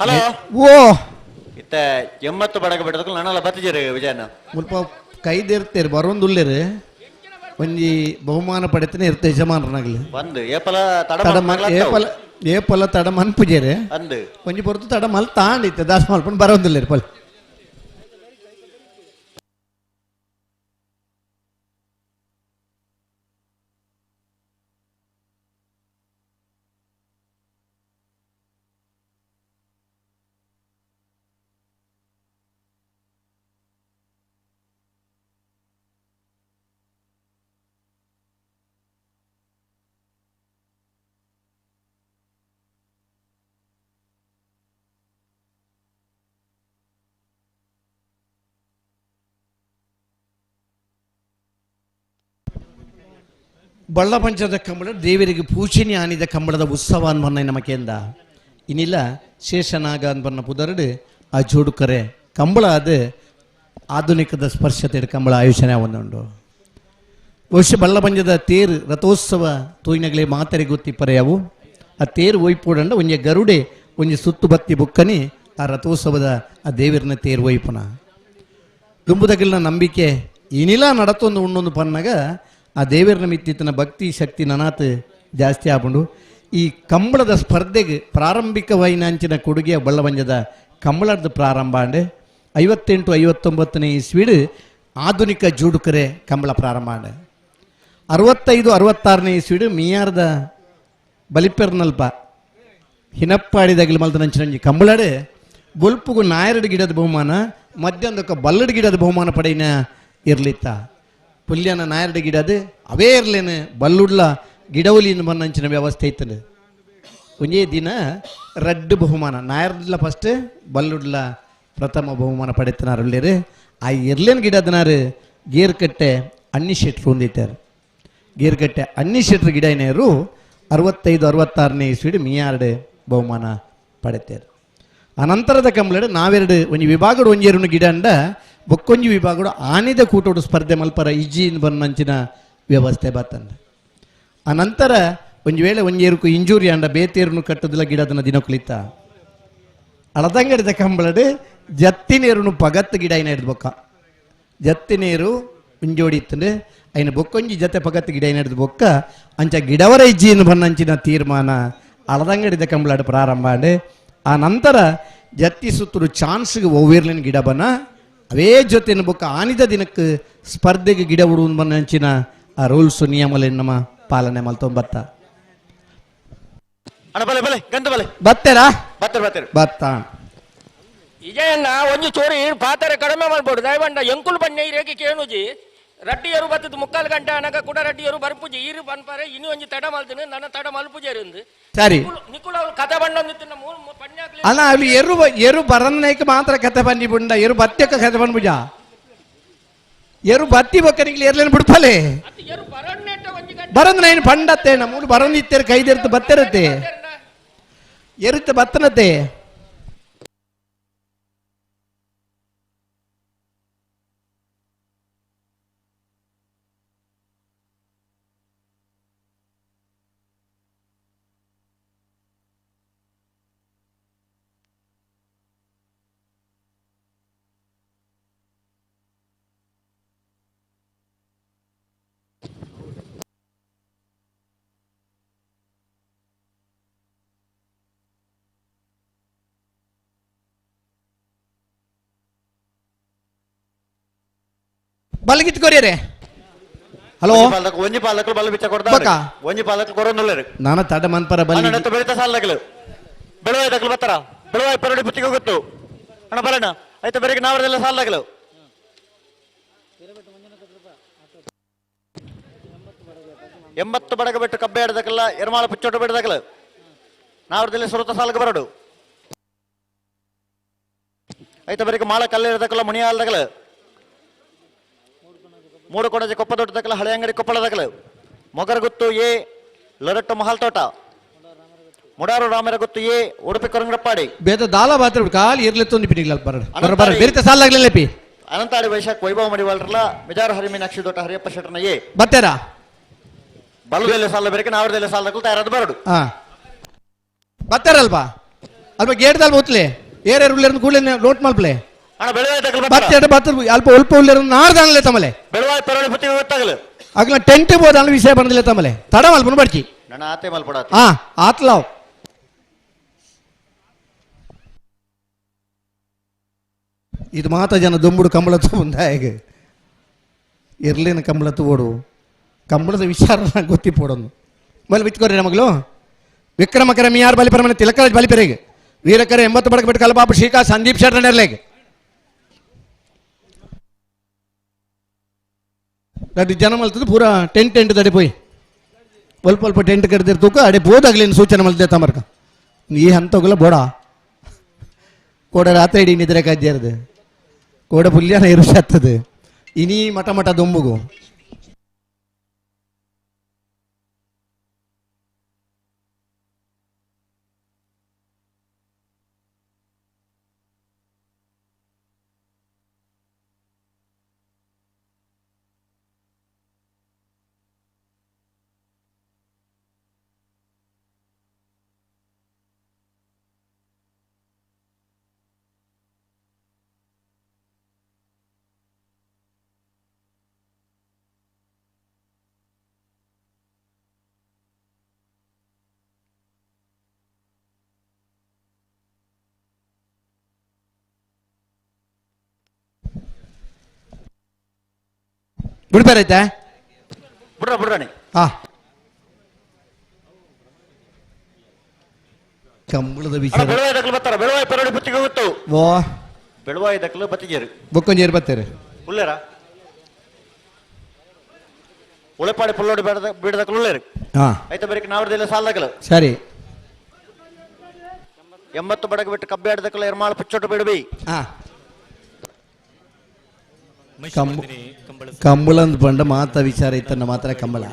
ಹಲೋ ಓ ಇತ್ತ 80 ಬಡಗ ಬಿಡದಕ್ಕೆ ನನ್ನಲ್ಲ ಬತ್ತಿಜರು ವಿಜಯನ ಮುಲ್ಪ ಕೈದೇರ್ತೇರು ಬರೋಂದುಲ್ಲೇರು ಒಂಜಿ ಬಹುಮಾನ ಪಡೆತನೆ ಇರ್ತೆ ಯಜಮಾನರನಾಗಲಿ ಬಂದು ಏಪಲ ಏಪಲ ತಡ ಮನ್ಪುಜೇರೆ ಅಂದು ಒಂಜಿ ಪೊರ್ತು ತಡ ಮಲ್ ತಾಂಡಿತ್ತೆ ದಾಸ ಮಲ್ಪನ್ ಬರೋಂದಿಲ್ಲೇರು ಪಲ್ ಬಳ್ಳ ಪಂಚದ ಕಂಬಳ ದೇವರಿಗೆ ಪೂಜನೆ ಆನಿದ ಕಂಬಳದ ಉತ್ಸವ ಅನ್ಬನ್ನ ನಮಕೆಂದ ಇನ್ನಿಲ್ಲ ಶೇಷನಾಗ ಅನ್ಬನ್ನ ಪುದರಡು ಆ ಜೋಡುಕರೆ ಕಂಬಳ ಅದು ಆಧುನಿಕದ ಸ್ಪರ್ಶತೆ ಕಂಬಳ ಆಯೋಜನೆ ಒಂದುಂಡು ಬಹುಶಃ ಬಳ್ಳ ಪಂಚದ ತೇರು ರಥೋತ್ಸವ ತೂಯಿನಗಳೇ ಮಾತರೆ ಗೊತ್ತಿಪ್ಪರೆಯವು ಆ ತೇರು ಒಯ್ಪೂಡಂಡ ಒಂಜೆ ಗರುಡೆ ಒಂಜಿ ಸುತ್ತು ಬತ್ತಿ ಬುಕ್ಕನಿ ಆ ರಥೋತ್ಸವದ ಆ ದೇವರನ್ನ ತೇರು ಒಯ್ಪುನ ದುಂಬುದಗಿಲಿನ ನಂಬಿಕೆ ಇನ್ನಿಲ್ಲ ನಡತೊಂದು ಉಣ್ಣೊಂದು ಪನ್ನಾಗ ಆ ದೇವರನ್ನ ಮಿತ್ತಿನ ಭಕ್ತಿ ಶಕ್ತಿ ನನಾತ್ ಜಾಸ್ತಿ ಆಪುಂಡು ಈ ಕಂಬಳದ ಸ್ಪರ್ಧೆಗೆ ಪ್ರಾರಂಭಿಕವೈನಾಂಚಿನ ಕೊಡುಗೆಯ ಬಳ್ಳವಂಜದ ಕಂಬಳದ ಪ್ರಾರಂಭ ಅಂಡೆ 58-59 ಇಸ್ವಿಡು ಆಧುನಿಕ ಜೂಡುಕರೆ ಕಂಬಳ ಪ್ರಾರಂಭ ಅಂಡೆ 65-66 ಇಸ್ವಿಡು ಮೀಯಾರ್ದ ಬಲಿಪೆರ್ನಲ್ಪ ಹಿನಪ್ಪಾಡಿದಾಗಲಿ ಮಲ್ತ ನಂಚಿನಂಜಿ ಕಂಬಳಡೆ ಬೊಲ್ಪುಗು ನಾಯರಡು ಗಿಡದ ಬಹುಮಾನ ಮಧ್ಯಾಹ್ನದಕ್ಕೆ ಬಲ್ಲಡು ಗಿಡದ ಬಹುಮಾನ ಪಡೆಯಿನ ಇರ್ಲಿತ್ತ ಪುಲ್ಯನ ನಾಯರಡು ಗಿಡದು ಅವೇ ಇರ್ಲೇನು ಬಲ್ಲುಡ್ಲ ಗಿಡವಲಿನ ಬನ್ನಂಚಿನ ವ್ಯವಸ್ಥೆ ಇತ್ತನು ಒಂದೇ ದಿನ ರಡ್ಡು ಬಹುಮಾನ ನಾಯರ್ಲ ಫಸ್ಟ್ ಬಲ್ಲುಡ್ಲ ಪ್ರಥಮ ಬಹುಮಾನ ಪಡೆತನಾರಳ್ಳೇರು ಆ ಇರ್ಲೇನು ಗಿಡದನಾರು ಗೇರ್ಕಟ್ಟೆ ಅನ್ನಿ ಶೆಟ್ರು ಹೊಂದಿದ್ದಾರೆ ಗೇರ್ಕಟ್ಟೆ ಅನ್ನಿ ಶೆಟ್ರು ಗಿಡ ಏನೇರು 65-66 ಇಸ್ವಿಡು ಮೀಯಾರ್ಡು ಬಹುಮಾನ ಪಡೆತಾರೆ ಅನಂತರದ ಕಂಬಳಡು ನಾವೆರಡು ಒಂಜಿ ವಿಭಾಗಡು ಒಂಜೇರುನು ಗಿಡ ಅಂಡ ಬೊಕ್ಕೊಂಜಿ ವಿಭಾಗಡು ಆನಿದ ಕೂಟೋಡು ಸ್ಪರ್ಧೆ ಮಲ್ಪರ ಇಜ್ಜಿನ್ ಬನ್ನಂಚಿನ ವ್ಯವಸ್ಥೆ ಬತ್ತಂದ ಅನಂತರ ಒಂಜಿ ವೇಳೆ ಒಂಜೇರುಕು ಇಂಜೂರಿ ಅಂಡ ಬೇತೇರುನು ಕಟ್ಟುದಿಲ್ಲ ಗಿಡದನ್ನ ದಿನ ಕುಲಿತ ಅಳದಂಗಡಿದ ಕಂಬಳಡು ಜತ್ತಿ ನೀರು ಪಗತ್ತು ಗಿಡ ಐನ ಹಿಡ್ದು ಬೊಕ್ಕ ಜತ್ತಿ ನೀರು ಮುಂಜೋಡಿತ್ತಂದು ಐನ ಬೊಕ್ಕೊಂಜಿ ಜತೆ ಪಗತ್ತು ಗಿಡ ಐನ ಹಿಡ್ದು ಬೊಕ್ಕ ಅಂಚ ಗಿಡವರ ಇಜ್ಜಿಯನ್ನು ಬನ್ನಂಚಿನ ತೀರ್ಮಾನ ಅಳದಂಗಡಿದ ಕಂಬಳಡು ಪ್ರಾರಂಭ ಆಡು ಆ ನಂತರ ಜತ್ತಿ ಸುತ್ತರು ಚಾನ್ಸ್ಗೆ ಒವ್ವಿರ್ಲಿನ ಗಿಡ ಬನ್ನ ಅವೇ ಜೊತೆನ ಬೊಕ್ಕ ಆನಿದ ದಿನಕ್ಕೆ ಸ್ಪರ್ಧೆಗೆ ಗಿಡ ಉಡುವುದು ಬನ್ನಂಚಿನ ಆ ರೂಲ್ಸು ನಿಯಮಗಳನ್ನ ನಮ್ಮ ಪಾಲನೆ ಮಲ್ತೊಂಬತ್ತ ಬತ್ತೇರಾ ಬತ್ತ ಇಜಯನ್ನ ಒಂಜಿ ಚೋರಿ ಪಾತ್ರೆ ಕಡಿಮೆ ಮಾಡ್ಬೋದು ದಯವಂಡ ಎಂಕುಲು ಬನ್ನಿ ರೇಖೆ ಕೇಳುಜಿ ರಡ್ಡಿಯರು ಬತ್ತದ 3/4 ಗಂಟೆ ಅನಗ ಕೂಡ ರಡ್ಡಿಯರು ಬರ್ಪುಜಿ ಈರು ಬನ್ಪಾರೆ ಇನ್ನು ಒಂಜಿ ತಡ ಮಲ್ತೀನಿ ನನ್ನ ತಡ ಮಲ್ಪುಜೇರಿಂದು ಸರಿ ನಿಕುಲ ಅವ್ರು ಕತೆ ಬಂಡೊಂದಿತ್ತಿನ ಪಣ್ಯಾಗ್ಲಿ ಅಲ್ಲ ಅಲ್ಲಿ ಎರು ಬರನ್ನೈಕ ಮಾತ್ರ ಕತೆ ಬಂದಿ ಬುಂಡ ಎರು ಬತ್ತಕ್ಕ ಕತೆ ಬಂದ್ಬುಜ ಎರು ಬತ್ತಿ ಬೊಕ್ಕನಿಗ್ಲಿ ಎರ್ಲೇನು ಬಿಡ್ಪಲೆ ಬರಂದ್ ನೈನ್ ಪಂಡತ್ತೆ ನಮ್ಮೂರು ಬರಂದಿತ್ತೇರು ಕೈದಿರ್ತು ಬತ್ತಿರತ್ತೆ ಎರುತ್ತ ಬತ್ತನತ್ತೆ ಬಲಗಿತ್ ಕೊರಿಯರೆ ಹಲೋ ಒಂಜಿ ಪಾಲಕರು ಬಲ ಬಿಚ್ಚ ಕೊಡ್ತಾ ಒಂಜಿ ಪಾಲಕರು ಕೊರೊಂದುಲ್ಲೇರು ನಾನು ತಡ ಮನ್ಪರ ಬಲ್ಲಿ ಅಣ್ಣ ಬೆಳಿತ ಸಾಲದಗಳು ಬೆಳವಾಯಿ ದಕ್ಕಲು ಬತ್ತಾರ ಬೆಳವಾಯಿ ಪರಡಿ ಬುತ್ತಿಗೆ ಹೋಗುತ್ತು ಅಣ್ಣ ಬರೋಣ ಆಯ್ತು ಬೆಳಗ್ಗೆ ನಾವರದೆಲ್ಲ ಸಾಲದಗಳು 80 ಬಡಗ ಬಿಟ್ಟು ಕಬ್ಬೆ ಹಿಡ್ದಕ್ಕಲ್ಲ ಎರ್ಮಾಳ ಪುಚ್ಚೋಟು ಬಿಡ್ದಕ್ಕಲ್ಲ ನಾವರದಲ್ಲಿ ಸುರತ ಸಾಲಕ್ಕೆ ಬರೋಡು ಆಯ್ತು ಬೆಳಗ್ಗೆ ಮಾಳ ಕಲ್ಲೆ ಹಿಡ್ದಕ್ಕಲ್ಲ ಮುನಿಯ ಅಲ್ದಕ್ಕಲ್ಲ 3 ಕೊಡಜೆ ಕೊಪ್ಪ ದೊಡ್ಡದಕ್ಕಲ್ಲ ಹಳೆ ಅಂಗಡಿ ಕೊಪ್ಪಳದಕ್ಕಲ್ಲ ಮೊಗರಗುತ್ತು ಎ ಲೊರಟ್ಟು ಮಹಾಲ್ ತೋಟ ಮುಡಾರು ರಾಮರ ಗುತ್ತು ಎ ಉಡುಪಿ ಕೊರಂಗರಪ್ಪಾಡಿ ಬೇದ ದಾಲ ಬಾತ್ರ ಕಾಲ್ ಇರ್ಲೆತ್ತೊಂದು ಪಿನಿಗ್ಲ ಬರ ಬೇರೆ ಸಾಲಾಗ್ಲಿಲ್ಲ ಪಿ ಅನಂತಾಡಿ ವೈಶಾಖ ವೈಭವ ಮಡಿವಾಳ್ರಲ್ಲ ಮಿಜಾರು ಹರಿಮೀನಾಕ್ಷಿ ದೊಡ್ಡ ಹರಿಯಪ್ಪ ಶೆಟ್ಟರ್ನ ಎ ಬತ್ತೇರಾ ಬಲದಲ್ಲಿ ಸಾಲ ಬೇರೆ ನಾವರದಲ್ಲಿ ಸಾಲದಕ್ಕೂ ತಯಾರಾದ ಬರಡು ಹಾ ಬತ್ತಾರಲ್ವಾ ಅಲ್ಪ ಗೇಟ್ದಲ್ಲಿ ಹೋತ್ಲೆ ಏರ್ಯಾರು ಉಳ್ಳೇರನ್ನು ಕೂಡಲೇ ನೋಟ್ ಮಾಡ್ಪ್ಲೆ ಅಣ್ಣ ಬೆಳವಾಯಿ ಬತ್ತೆ ಬತ್ತ ಅಲ್ಪ ಉಲ್ಪ ಉಳ್ಳೇರು ನಾಡ್ದಾನಲೆ ತಮ್ಮಲೆ ಬೆಳವಾಯಿ ಪರವಳಿ ಬುತ್ತಿ ಗೊತ್ತಾಗಲ್ಲ ಅಗ್ಲ ಟೆಂಟ್ ಬೋದಾನ ವಿಷಯ ಬಂದಿಲ್ಲ ತಮ್ಮಲೆ ತಡ ಮಲ್ಪನ ಬಡ್ಚಿ ನನ್ನ ಆತೆ ಮಲ್ಪಡ ಹಾ ಆತ್ಲಾವ್ ಇದು ಮಾತ ಜನ ದೊಂಬುಡು ಕಂಬಳತ್ತು ಮುಂದಾಗೆ ಇರ್ಲಿನ ಕಂಬಳತ್ತು ಓಡು ಕಂಬಳದ ವಿಚಾರ ಗೊತ್ತಿ ಪೋಡೋನು ಬಲ್ ಬಿತ್ಕೋರಿ ನಮಗ್ಲು ವಿಕ್ರಮಕರ ಮಿಯಾರ್ ಬಲಿಪರಮನೆ ತಿಲಕರಾಜ್ ಬಲಿಪೆರೆಗೆ ವೀರಕರ 80 ಬಡಕ ಬಿಟ್ಟು ಕಲಬಾಬು ಶ್ರೀಕಾ ಸಂದೀಪ್ ಶೆಟ್ಟರ್ಲೆಗೆ ಅದು ಜನ ಮಲ್ತದ್ದು ಪೂರಾ ಟೆಂಟ್ ತಡಿಪೋಯಿ ಸ್ವಲ್ಪ ಟೆಂಟ್ ಕಡ್ದಿರ್ತೂಕ ಅಡೆ ಬೋದಾಗ್ಲಿನ ಸೂಚನೆ ಮಲ್ತೆ ತಮರ್ಕ ಈ ಹಂತೋಗಲ್ಲ ಬೋಡ ಕೋಡ ರಾತ್ರಿ ಇಡೀ ನಿದ್ರೆ ಕಜ್ಜರ್ದು ಕೋಡ ಪುಲ್ಯನ ಇರುಷತ್ತದು ಇನಿ ಮಠ ಮಠ ದೊಂಬುಗು ಬಿಡ್ಬೇರೈತೆ ಬಿಡ್ರಾಣಿ ಹಾ ಕಂಬಳದ ವಿಚಾರ ಬೆಳವಾಯಿ ದಕ್ಕಲು ಬರ್ತಾರ ಬೆಳವಾಯಿ ಪರವಳಿ ಬುತ್ತಿಗೆ ಹೋಗುತ್ತು ಓ ಬೆಳವಾಯಿ ದಕ್ಕಲು ಬತ್ತಿಗೇರು ಬೊಕ್ಕೊಂಜೇರು ಬತ್ತೇರೆ ಉಳ್ಳೇರ ಉಳೆಪಾಡಿ ಪುಲ್ಲೋಡಿ ಬೀಡದಕ್ಕಲು ಉಳ್ಳೇರು ಹಾ ಆಯ್ತು ಬೇರೆ ನಾವರದಲ್ಲಿ ಸಾಲದಕ್ಕಲು ಸರಿ 80 ಬಡಗ ಬಿಟ್ಟು ಕಬ್ಬೆ ಹಿಡ್ದಕ್ಕಲ್ಲ ಎರ್ಮಾಳ ಪುಚ್ಚೋಟು ಬಿಡಬಿ ಹಾ ಕಂಬಳಂದ್ ಪಂಡ ಮಾತ ವಿಚಾರ ಇತ್ತಂಡ ಮಾತ್ರ ಕಂಬಳ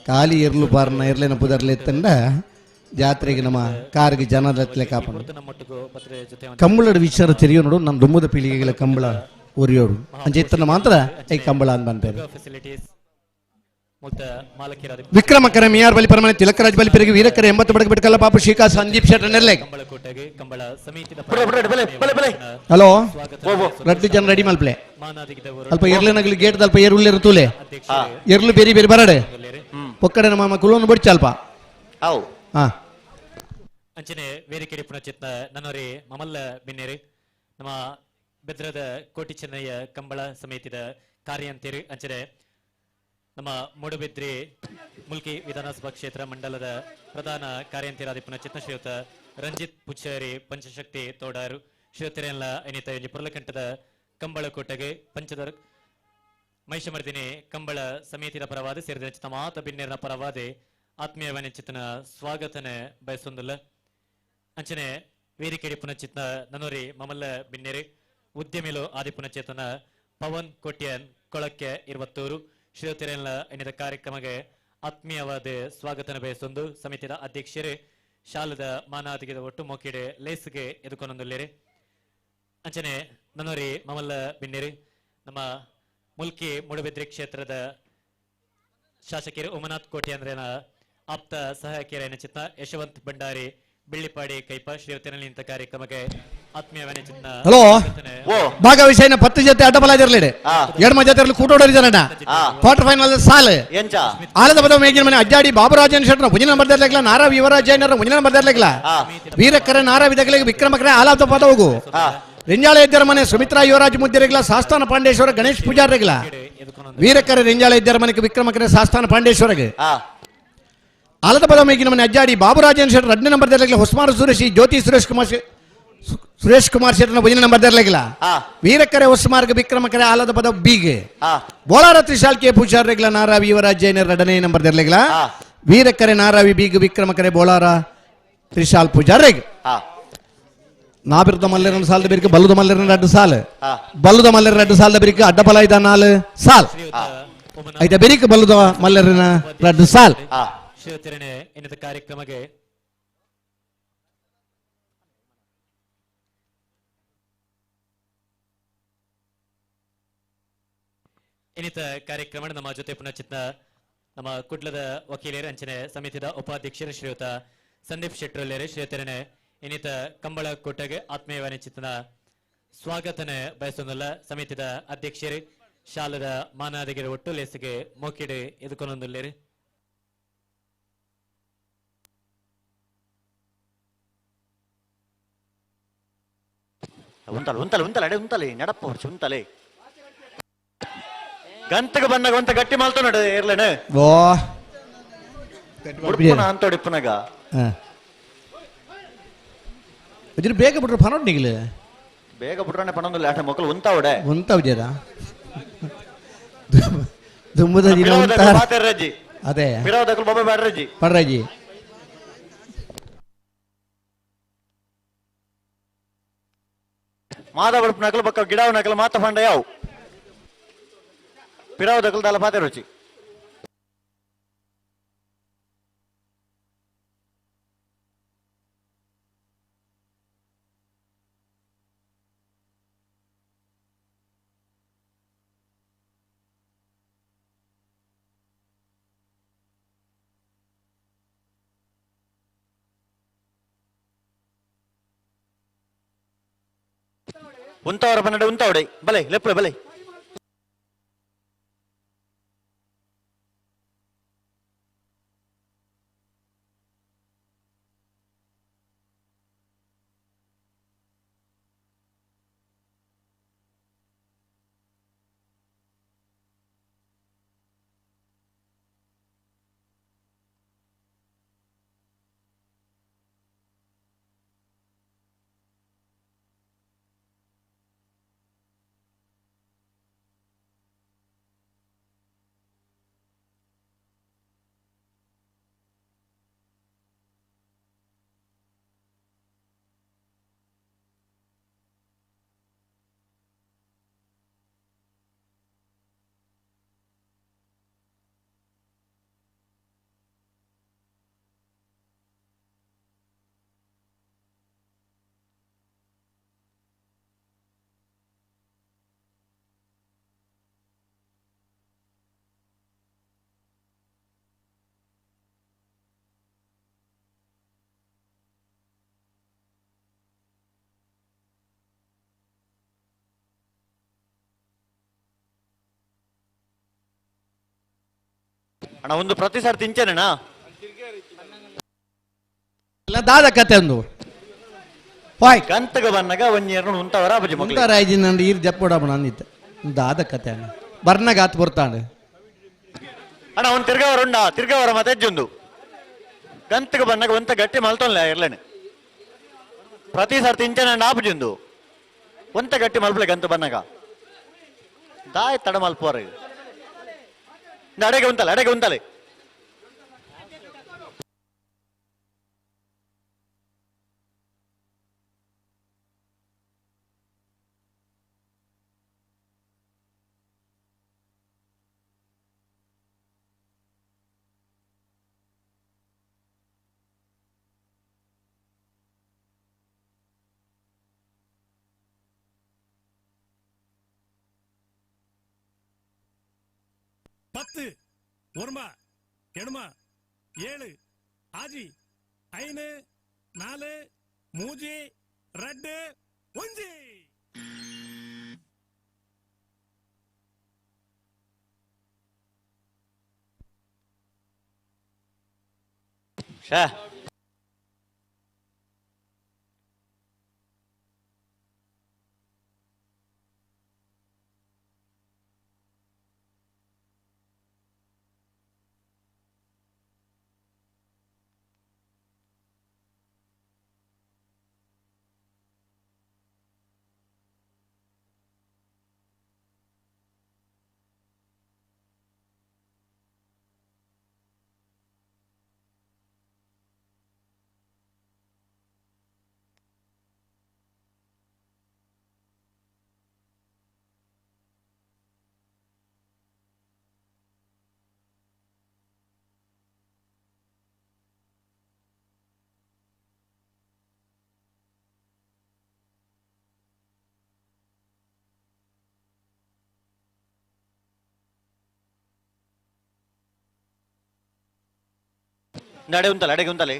ಖಾಲಿ ಇರ್ಲು ಪಾರ್ನ ಇರ್ಲೇನ ಪುದರ್ಲೆ ಇತ್ತಂಡ ಜಾತ್ರೆಗೆ ನಮ್ಮ ಕಾರ್ಗೆ ಜನದತ್ಲೆ ಕಾಪಣ ಕಂಬಳದ ವಿಚಾರ ತೆರೆಯೋ ನೋಡು ನಮ್ಮ ದುಮ್ಮದ ಪೀಳಿಗೆಗಳ ಕಂಬಳ ಉರಿಯೋಡು ಅಂಚೆ ಇತ್ತಂಡ ಮಾತ್ರ ಐ ಕಂಬಳ ಅಂತ ಬಂತಾರೆ ಮುಕ್ತ ಮಾಲಕಿರಾದ ವಿಕ್ರಮಕರ ಮಿಯಾರ್ ಬಲಿಪರಮನೆ ತಿಲಕರಾಜ್ ಬಲಿಪರಿಗೆ ವೀರಕರ 80 ಬಡಗ ಬಿಟ್ಕಲ್ಲ ಪಾಪು ಶ್ರೀಕಾ ಸಂದೀಪ್ ಶೆಟ್ಟರ್ ನೆರ್ಲೆ ಕಂಬಳ ಕೋಟೆಗೆ ಕಂಬಳ ಸಮಿತಿದ ಹಲೋ ರಡ್ಡು ಜನ ರೆಡಿ ಮಲ್ಪ್ಲೆ ಅಲ್ಪ ಎರ್ಲಿನಗಲಿ ಗೇಟ್ ದಲ್ಪ ಏರ್ ಉಳ್ಳಿರ ತೂಲೆ ಎರ್ಲು ಬೇರೆ ಬೇರೆ ಬರಡೆ ಒಕ್ಕಡೆ ನಮ್ಮ ಕುಲೋನು ಬಡ್ಚ ಅಲ್ಪ ಹಾ ಅಂಚನೆ ವೇದಿಕೆ ಪುನಚಿತ್ನ ನನ್ನವರೇ ಮಮಲ್ಲ ಬಿನ್ನೇರಿ ನಮ್ಮ ಬೆದ್ರದ ಕೋಟಿ ಚೆನ್ನಯ್ಯ ಕಂಬಳ ಸಮಿತಿದ ಕಾರ್ಯಾಂತೀರಿ ಅಂಚನೆ ನಮ್ಮ ಮೂಡುಬಿದ್ರಿ ಮುಲ್ಕಿ ವಿಧಾನಸಭಾ ಕ್ಷೇತ್ರ ಮಂಡಲದ ಪ್ರಧಾನ ಕಾರ್ಯಾಂತೀರಾಧಿಪನ ಚಿತ್ತ ಶ್ರೀಯುತ ರಂಜಿತ್ ಪುಚ್ಚೇರಿ ಪಂಚಶಕ್ತಿ ತೋಡಾರು ಶ್ರೀಯುತರೆಲ್ಲ ಅನಿತ ಪುರಲಕಂಠದ ಕಂಬಳ ಕೋಟೆಗೆ ಪಂಚದರ್ ಮಹಿಷಮರ್ದಿನಿ ಕಂಬಳ ಸಮಿತಿಯ ಪರವಾದ ಸೇರಿದ ಮಾತ ಬಿನ್ನೇರನ ಪರವಾದೆ ಆತ್ಮೀಯವನಿಚಿತನ ಸ್ವಾಗತನೆ ಬಯಸೊಂದಿಲ್ಲ ಅಂಚನೆ ವೇದಿಕೆ ಪುನಚಿತ್ನ ನನ್ನೂರಿ ಮಮಲ್ಲ ಬಿನ್ನೇರಿ ಉದ್ಯಮಿಲು ಆದಿ ಪುನಚೇತನ ಪವನ್ ಕೋಟ್ಯನ್ ಕೊಳಕ್ಕೆ 20 ಶ್ರೀಯುತರೆಲ್ಲ ಎನ್ನಿದ ಕಾರ್ಯಕ್ರಮಕ್ಕೆ ಆತ್ಮೀಯವಾದ ಸ್ವಾಗತನ ಬಯಸೊಂದು ಸಮಿತಿಯ ಅಧ್ಯಕ್ಷರೇ ಶಾಲದ ಮಾನಾದಿಗೆದ ಒಟ್ಟು ಮೋಕಿಡೆ ಲೇಸ್ಗೆ ಎದುಕೊಂಡೊಂದಿಲ್ಲೇರಿ ಅಂಚನೆ ನನ್ನೂರಿ ಮಮಲ್ಲ ಬಿನ್ನೇರಿ ನಮ್ಮ ಮುಲ್ಕಿ ಮೂಡುಬಿದ್ರಿ ಕ್ಷೇತ್ರದ ಶಾಸಕರು ಉಮನಾಥ್ ಕೋಟಿ ಅಂದ್ರೇನ ಆಪ್ತ ಸಹಾಯಕಿಯರ ಚಿತ್ತ ಯಶವಂತ್ ಭಂಡಾರಿ ಬೆಳ್ಳಿಪಾಡಿ ಕೈಪ ಶ್ರೀಯುತನಲ್ಲಿ ಇಂಥ ಕಾರ್ಯಕ್ರಮಕ್ಕೆ ಆತ್ಮೀಯವಾದ ಚಿತ್ತ ಹಲೋ ಭಾಗವಿಷಯನ 10 ಜೊತೆ ಅಡ್ಡಬಲ ಇರಲಿಡೆ 2 ಜೊತೆ ಕೂಟೋಡರಿದಾರಣ್ಣ ಕ್ವಾರ್ಟರ್ ಫೈನಲ್ ಸಾಲ್ ಆಲದ ಬದ ಮೇಗಿನ ಮನೆ ಅಜ್ಜಾಡಿ ಬಾಬುರಾಜನ್ ಶೆಟ್ರ ಮುಂಜಿನ ನಂಬರ್ ದರ್ಲೆಗ್ಲ ನಾರಾ ಯುವರಾಜಯ್ಯನರ ಮುಂಜಿನ ನಂಬರ್ ದರ್ಲೆಗ್ಲ ವೀರಕರ ನಾರಾ ವಿದಗಳಿಗೆ ವಿಕ್ರಮಕರ ಆಲಾದ ಪದ ಹೋಗು ರೆಂಜಾಳ ಇದ್ದರ ಮನೆ ಸುಮಿತ್ರಾ ಯುವರಾಜ್ ಮುದ್ದಿರೆಗ್ಲ ಸಾಸ್ತಾನ ಪಾಂಡೇಶ್ವರ ಗಣೇಶ್ ಪೂಜಾರಿಗ್ಲ ವೀರಕರ ರೆಂಜಾಳ ಇದ್ದರ ಮನೆಗೆ ವಿಕ್ರಮಕರ ಸಾಸ್ತಾನ ಪಾಂಡೇಶ್ವರಗೆ ಆಲದ ಪದ ಮೇಗಿನ ಮನೆ ಅಜ್ಜಾಡಿ ಬಾಬುರಾಜನ್ ಶೆಟ್ರ 2 ನಂಬರ್ ದರ್ಲೆಗ್ಲ ಹೊಸ್ಮಾರು ಸುರೇಶಿ ಜ್ಯೋತಿ ಸುರೇಶ್ ಕುಮಾರ್ ಶೆಟ್ರನ ಮುಂಜಿನ ನಂಬರ್ ದರ್ಲೆಗ್ಲ ವೀರಕರೆ ಹೊಸ್ಮಾರ್ಗ ವಿಕ್ರಮಕರೆ ಆಲದ ಪದ ಬೀಗೆ ಬೋಳಾರ ತ್ರಿಶಾಲ್ಕೆ ಪೂಜಾರಿಗ್ಲ ನಾರಾವಿ ಯುವರಾಜಯ್ಯನ 2ನೇ ನಂಬರ್ ದರ್ಲೆಗ್ಲ ವೀರಕರೆ ನಾರಾವಿ ಬೀಗ ವಿಕ್ರಮಕರೆ ಬೋಳಾರ ತ್ರಿಶಾಲ್ ಪೂಜಾರಿಗ್ ನಾಬಿರ್ದ ಮಲ್ಲೆರನ ಸಾಲದ ಬಿರಿಕೆ ಬಲ್ಲುದ ಮಲ್ಲೆರನ 2 ಸಾಲ್ ಬಲ್ಲುದ ಮಲ್ಲೆರ 2 ಸಾಲದ ಬಿರಿಕೆ ಅಡ್ಡಬಲ ಇದ 4 ಸಾಲ್ ಐದ ಬಿರಿಕೆ ಬಲ್ಲುದ ಮಲ್ಲೆರನ 2 ಸಾಲ್ ಶ್ರೀಯುತರನೆ ಇನ್ನಿತ ಕಾರ್ಯಕ್ರಮಕ್ಕೆ ಇನ್ನಿತ ಕಾರ್ಯಕ್ರಮ ನಮ್ಮ ಜೊತೆ ಪುನಚಿತ್ನ ನಮ್ಮ ಕುಡ್ಲದ ವಕೀಲರ ಅಂಚನೆ ಸಮಿತಿದ ಉಪಾಧ್ಯಕ್ಷರು ಶ್ರೀಯುತ ಸಂದೀಪ್ ಶೆಟ್ಟರಲ್ಲೇರೆ ಶ್ರೀಯುತರನೆ ಇನ್ನಿತ ಕಂಬಳ ಕೋಟೆಗೆ ಆತ್ಮೀಯವಾದ ಚಿತ್ತನ ಸ್ವಾಗತನೆ ಬಯಸೊಂದಲ್ಲ ಸಮಿತಿದ ಅಧ್ಯಕ್ಷರೇ ಶಾಲದ ಮಾನಾದಿಗೆರೆ ಒಟ್ಟು ಲೇಸಿಗೆ ಮೋಕಿಡೆ ಎದುಕೊಂದೊಂದಿಲ್ಲೇರಿ ಉಂತಲೆ ನಡಪ್ಪ ಉಂತಲೆ ಗಂತಗೆ ಬಂದಾಗ ಒಂತ ಗಟ್ಟಿ ಮಾಲ್ತು ನಡ ಇರ್ಲೇನೆ ಅಂತೋಡಿಪ್ಪನಾಗ ಬೇಗ ಬಿಟ್ರೆ ಪನೋಡ್ ನಿಗಲೆ ಬೇಗ ಬಿಟ್ರೆ ಪನೊಂದಿಲ್ಲ ಆಟ ಮಕ್ಕಳು ಉಂತಾವಡೆ ಉಂತಾವ್ಜರ ದುಂಬದ ದಿನ ರಜ್ಜಿ ಅದೇ ಬಿಡೋದಕ್ಕೂ ಬಾಬಾ ಬ್ಯಾಡ್ರಜ್ಜಿ ಪಡ್ರಜ್ಜಿ ಮಾದವಳಪ ನಕಲು ಬಕ್ಕ ಗಿಡಾವ್ ನಕಲು ಮಾತ ಫಂಡ ಯಾವು ಪಿರಾವ್ ದಕಲು ದಾಲ ಪಾತೆ ರುಚಿ ಉಂತವರ ಬನ್ನಡೆ ಉಂತವಡೆ ಬಲೆ ಲೆಪ್ಪಳೆ ಬಲೆ ಅಣ್ಣ ಒಂದು ಪ್ರತಿ ಸರ್ತಿ ಇಂಚೇನಣ್ಣ ದಾದ ಕತೆ ಒಂದು ಹೋಯ್ ಕಂತಗ ಬನ್ನಗ ಒಂಜಿ ಎರಡು ಉಂಟವರ ಅಬ್ಬಜಿ ಮಕ್ಕಳು ಮುಂತಾರ ಐಜಿನ ಈರ್ ಜಪ್ಪೋಡಬಣ ಅಂದಿತ್ತು ದಾದ ಕತೆ ಅಣ್ಣ ಬರ್ನಗಾತ್ ಬರ್ತಾಂಡು ಅಣ್ಣ ಒಂದು ತಿರ್ಗವರ ಮತ್ತೆ ಹೆಜ್ಜೊಂದು ಗಂತಗ ಬನ್ನಗ ಒಂತ ಗಟ್ಟಿ ಮಲ್ತೊಲ್ಲ ಇರ್ಲೇನೆ ಪ್ರತಿ ಸರ್ತಿ ಇಂಚನ ಆಪುಜೊಂದು ಒಂತ ಗಟ್ಟಿ ಮಲ್ಪಲೆ ಗಂತು ಬನ್ನಗ ದಾಯ್ ತಡ ಮಲ್ಪೋರ ಅಡೆಗೆ ಉಂತಲೆ பத்து ஒருமா எடுமா 7 ஆஜி 5 4 3 2 1 ಶಾ ಅಡೆಗೆ ಉಂತಲೆ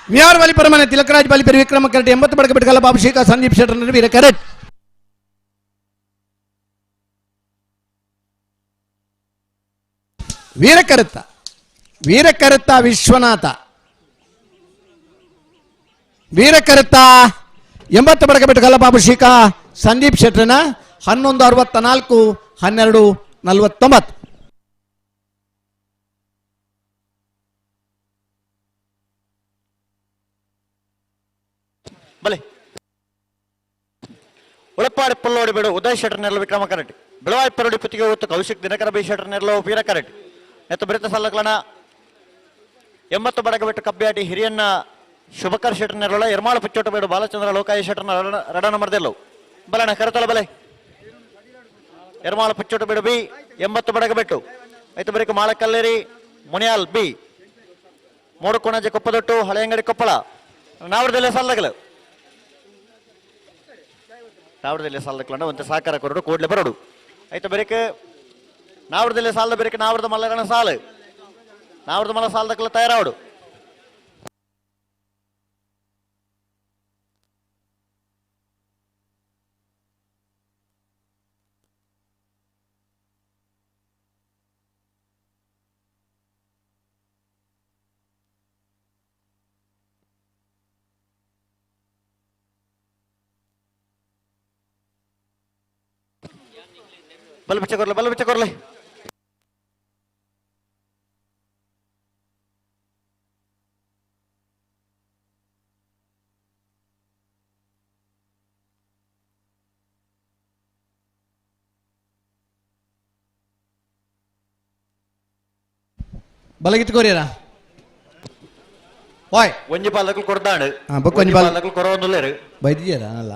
ಮಿಯಾರ್ ಬಲಿಪರ ಮನೆ ತಿಲಕರಾಜ್ ಬಲಿಪರಿ ವಿಕ್ರಮ ಕರೆಟ್ 80 ಬಡಕ ಬಿಟ್ಕಲ್ಲ ಬಾಬು ಶೇಖ ಸಂದೀಪ್ ಶೆಟ್ಟರ್ ವೀರ ಕರೆಟ್ ವೀರಕರುತ್ತ ವಿಶ್ವನಾಥ ವೀರಕರುತ್ತ 80 ಬಡಕ ಬಿಟ್ಕಲ್ಲ ಬಾಬು ಶೇಖ ಸಂದೀಪ್ ಶೆಟ್ಟರ್ನ 1164 1249 ಬಲೆ ಉಳಪಾಡಿ ಪುಲ್ಲೋಡಿ ಬಿಡು ಉದಯ್ ಶೆಟ್ಟರ್ ನೆರಳು ವಿಕ್ರಮ ಕರೆಟ್ ಬೆಳವಾಯಿ ಪೆರೋಡಿ ಪುತ್ತಿಗೆ ಹೊತ್ತು ಕೌಶಿಕ್ ದಿನಕರ ಬಿ ಶೆಟ್ಟರ್ ನೆರಳು ವೀರ ಕರೆಟ್ ಎತ್ತು ಬಿರಿತ ಸಲ್ಲಕ್ಲಣ 80 ಬಡಗ ಬಿಟ್ಟು ಕಬ್ಬಿಯಾಟಿ ಹಿರಿಯನ್ನ ಶುಭಕರ್ ಶೆಟ್ಟರ್ ನೆರಳು ಎರ್ಮಾಳ ಪುಚ್ಚೋಟ ಬೇಡು ಬಾಲಚಂದ್ರ ಲೋಕಾಯಿ ಶೆಟ್ಟರ್ನ ರಡ ನಂಬರ್ ದೆಲ್ಲವು ಬಲಣ ಕರೆತಲ ಬಲೆ ಎರ್ಮಾಳ ಪುಚ್ಚೋಟ ಬೇಡು ಬಿ 80 ಬಡಗ ಬಿಟ್ಟು ಐತು ಬರೀಕ ಮಾಳಕಲ್ಲೇರಿ ಮುನಿಯಾಲ್ ಬಿ ಮೂಡುಕೋಣಜೆ ಕೊಪ್ಪದೊಟ್ಟು ಹಳೆಯಂಗಡಿ ಕೊಪ್ಪಳ ನಾವರದಲ್ಲೇ ಸಲ್ಲಗಲು ನಾವರದಲ್ಲೇ ಸಾಲಕ್ಲಂಡ ಒಂದು ಸಹಕಾರ ಕೊರಡು ಕೂಡಲೇ ಬರೋಡು ಆಯ್ತು ಬರೀಕ ನಾವರದಲ್ಲೇ ಸಾಲದ ಬರೀಕ ನಾವರದ ಮಲ್ಲರಣ ಸಾಲು ನಾವರದ ಮಲ್ಲ ಸಾಲದಕ್ಕೆಲ್ಲ ತಯಾರಾವಡು ಬಲ್ ಬಿಚ್ಚ ಕೊರ್ಲೆ ಬಲಗಿತ್ತು ಕೋರಿಯರ ಓಯ್ ಒಂಜಿ ಪಾಲಕಲು ಕೊಡ್ದಾಂಡು ಬೊಕ್ಕೊಂಜಿ ಪಾಲಕಲು ಕೊರವೊಂದುಲ್ಲೇರು ಬೈದಿಯರ ಅಲ್ಲ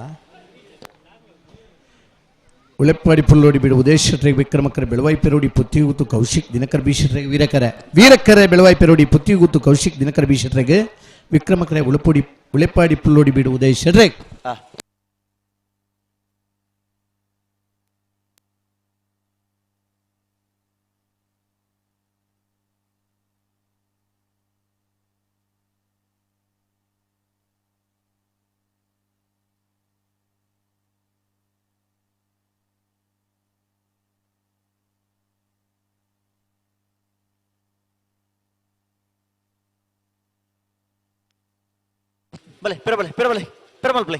ಉಳೆಪ್ಪಾಡಿ ಪುಲ್ಲೋಡಿ ಬಿಡು ಉದಯ್ ಶೆಟ್ಟರಿಗೆ ವಿಕ್ರಮಕರೆ ಬೆಳವಾಯಿ ಪೆರೋಡಿ ಪುತ್ತಿಗುತ್ತು ಕೌಶಿಕ್ ದಿನಕರ್ ಬಿ ಶೆಟ್ಟರಿಗೆ ವೀರಕರೆ ಬೆಳವಾಯಿ ಪೆರೋಡಿ ಪುತ್ತಿಗುತ್ತು ಕೌಶಿಕ್ ದಿನಕರ್ ಬಿ ಶೆಟ್ಟರಿಗೆ ವಿಕ್ರಮಕರೆ ಉಳೆಪ್ಪಾಡಿ ಪುಲ್ಲೋಡಿ ಬಿಡು ಉದಯ್ ಶೆಟ್ಟರಿಗೆ ಬಲೆ ಪಿರಬಲೆ ಪಿರಬಲೆ ಪಿರಮಲ್ ಪ್ಲೇ.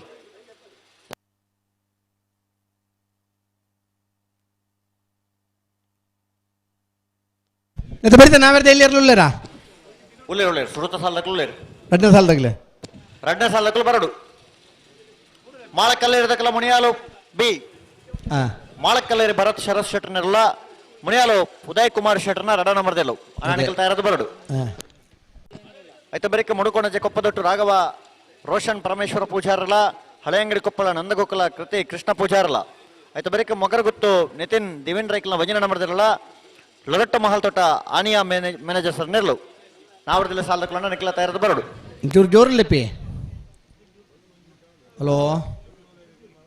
ಎಂತ ಬರೀತಾ ನಾವ್ಯಾರ್ದ ಎಲ್ಲಿ ಇರಲಿಲ್ಲರಾ ಉಳ್ಳೇರು ಉಳ್ಳೇರು ಸುರುತ ಸಾಲದಕ್ಕೂ ಉಳ್ಳೇರು ಎರಡನೇ ಸಾಲದಾಗಲೇ ಎರಡನೇ ಸಾಲದಕ್ಕೂ ಬರಡು ಮಾಳಕಲ್ಲೇರಿದಕ್ಕಲ್ಲ ಮುನಿಯಾಲು ಬಿ ಮಾಳಕಲ್ಲೇರಿ ಭರತ್ ಶರತ್ ಶೆಟ್ಟರ್ನೆಲ್ಲ ಮುನಿಯಾಲು ಉದಯ್ ಕುಮಾರ್ ಶೆಟ್ಟರ್ನ ರಡ ನಂಬರ್ದೆಲ್ಲು ಅನಾಣಿಕಲ್ ತಯಾರದು ಬರಡು ಆಯ್ತು ಬರೀಕ ಮುಡುಕೋಣಜೆ ಕೊಪ್ಪದೊಟ್ಟು ರಾಘವ ರೋಷನ್ ಪರಮೇಶ್ವರ ಪೂಜಾರಲ್ಲ ಹಳೆಯಂಗಡಿ ಕೊಪ್ಪಳ ನಂದಗೋಕುಲ ಕೃತಿ ಕೃಷ್ಣ ಪೂಜಾರಲ್ಲ ಆಯ್ತು ಬರೀಕ ಮೊಗರಗುತ್ತು ನಿತಿನ್ ದಿವಿನ್ ರೈಕಲ್ನ ವಜನ ನಂಬರ್ದಿರಲ್ಲ ಲೊರಟ್ಟ ಮಹಲ್ ತೋಟ ಆನಿಯಾ ಮ್ಯಾನೇಜರ್ ಸರ್ ನೆರಳು ನಾವರದಲ್ಲಿ ಸಾಲದಕ್ಕಲ್ಲ ನಿಖಲ ತಯಾರದು ಬರಡು ಜೋರು ಜೋರಲ್ಲಪ್ಪಿ. ಹಲೋ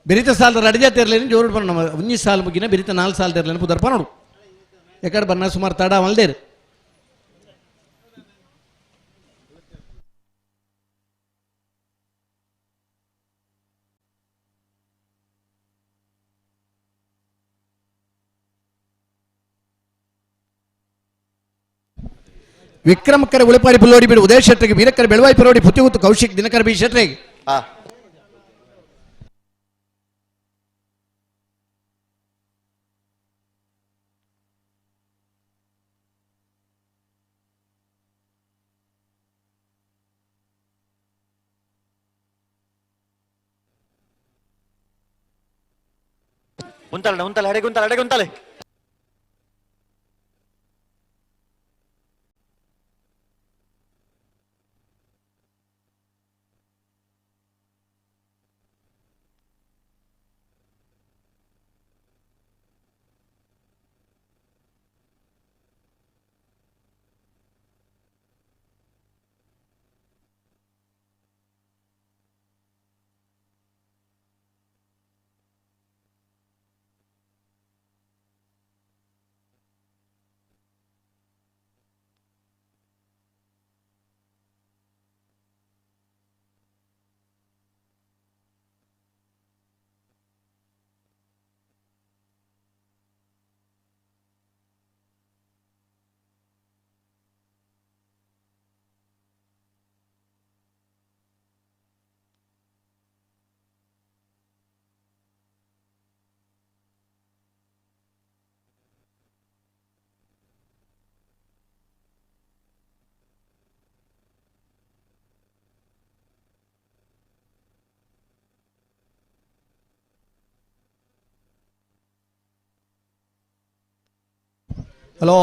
ಬೆರಿತ ಸಾಲದ ಅಡಿಜಾತಿ ಇರಲಿ ಜೋರು ಬರೋಣ ನಮ್ಮ ಒಂಜಿ ಸಾಲ ಮುಗಿನ ಬೆರಿತ 4 ಸಾಲದ ಇರಲಿ ಪುದರ್ಪ ನೋಡು ಯಾಕಡೆ ಬನ್ನ ಸುಮಾರು ತಡ ಮಲ್ದೇರು ವಿಕ್ರಮಕರ ಉಳಿಪಾಡಿ ಪುಲ್ಲೋಡಿ ಬಿಡು ಉದಯ ಶೆಟ್ಟರಿಗೆ ವೀರಕ್ಕರ ಬೆಳವಾಯಿ ಪರೋಡಿ ಪುತ್ತಿಗುತ್ತು ಕೌಶಿಕ್ ದಿನಕರ ಬಿ ಶೆಟ್ಟರಿಗೆ ಉಂತಲೆ ಉಂತಲೆ ಹಡೆಗುಂತಲೆ ಹಡೆಗುಂತಲೆ ಹಲೋ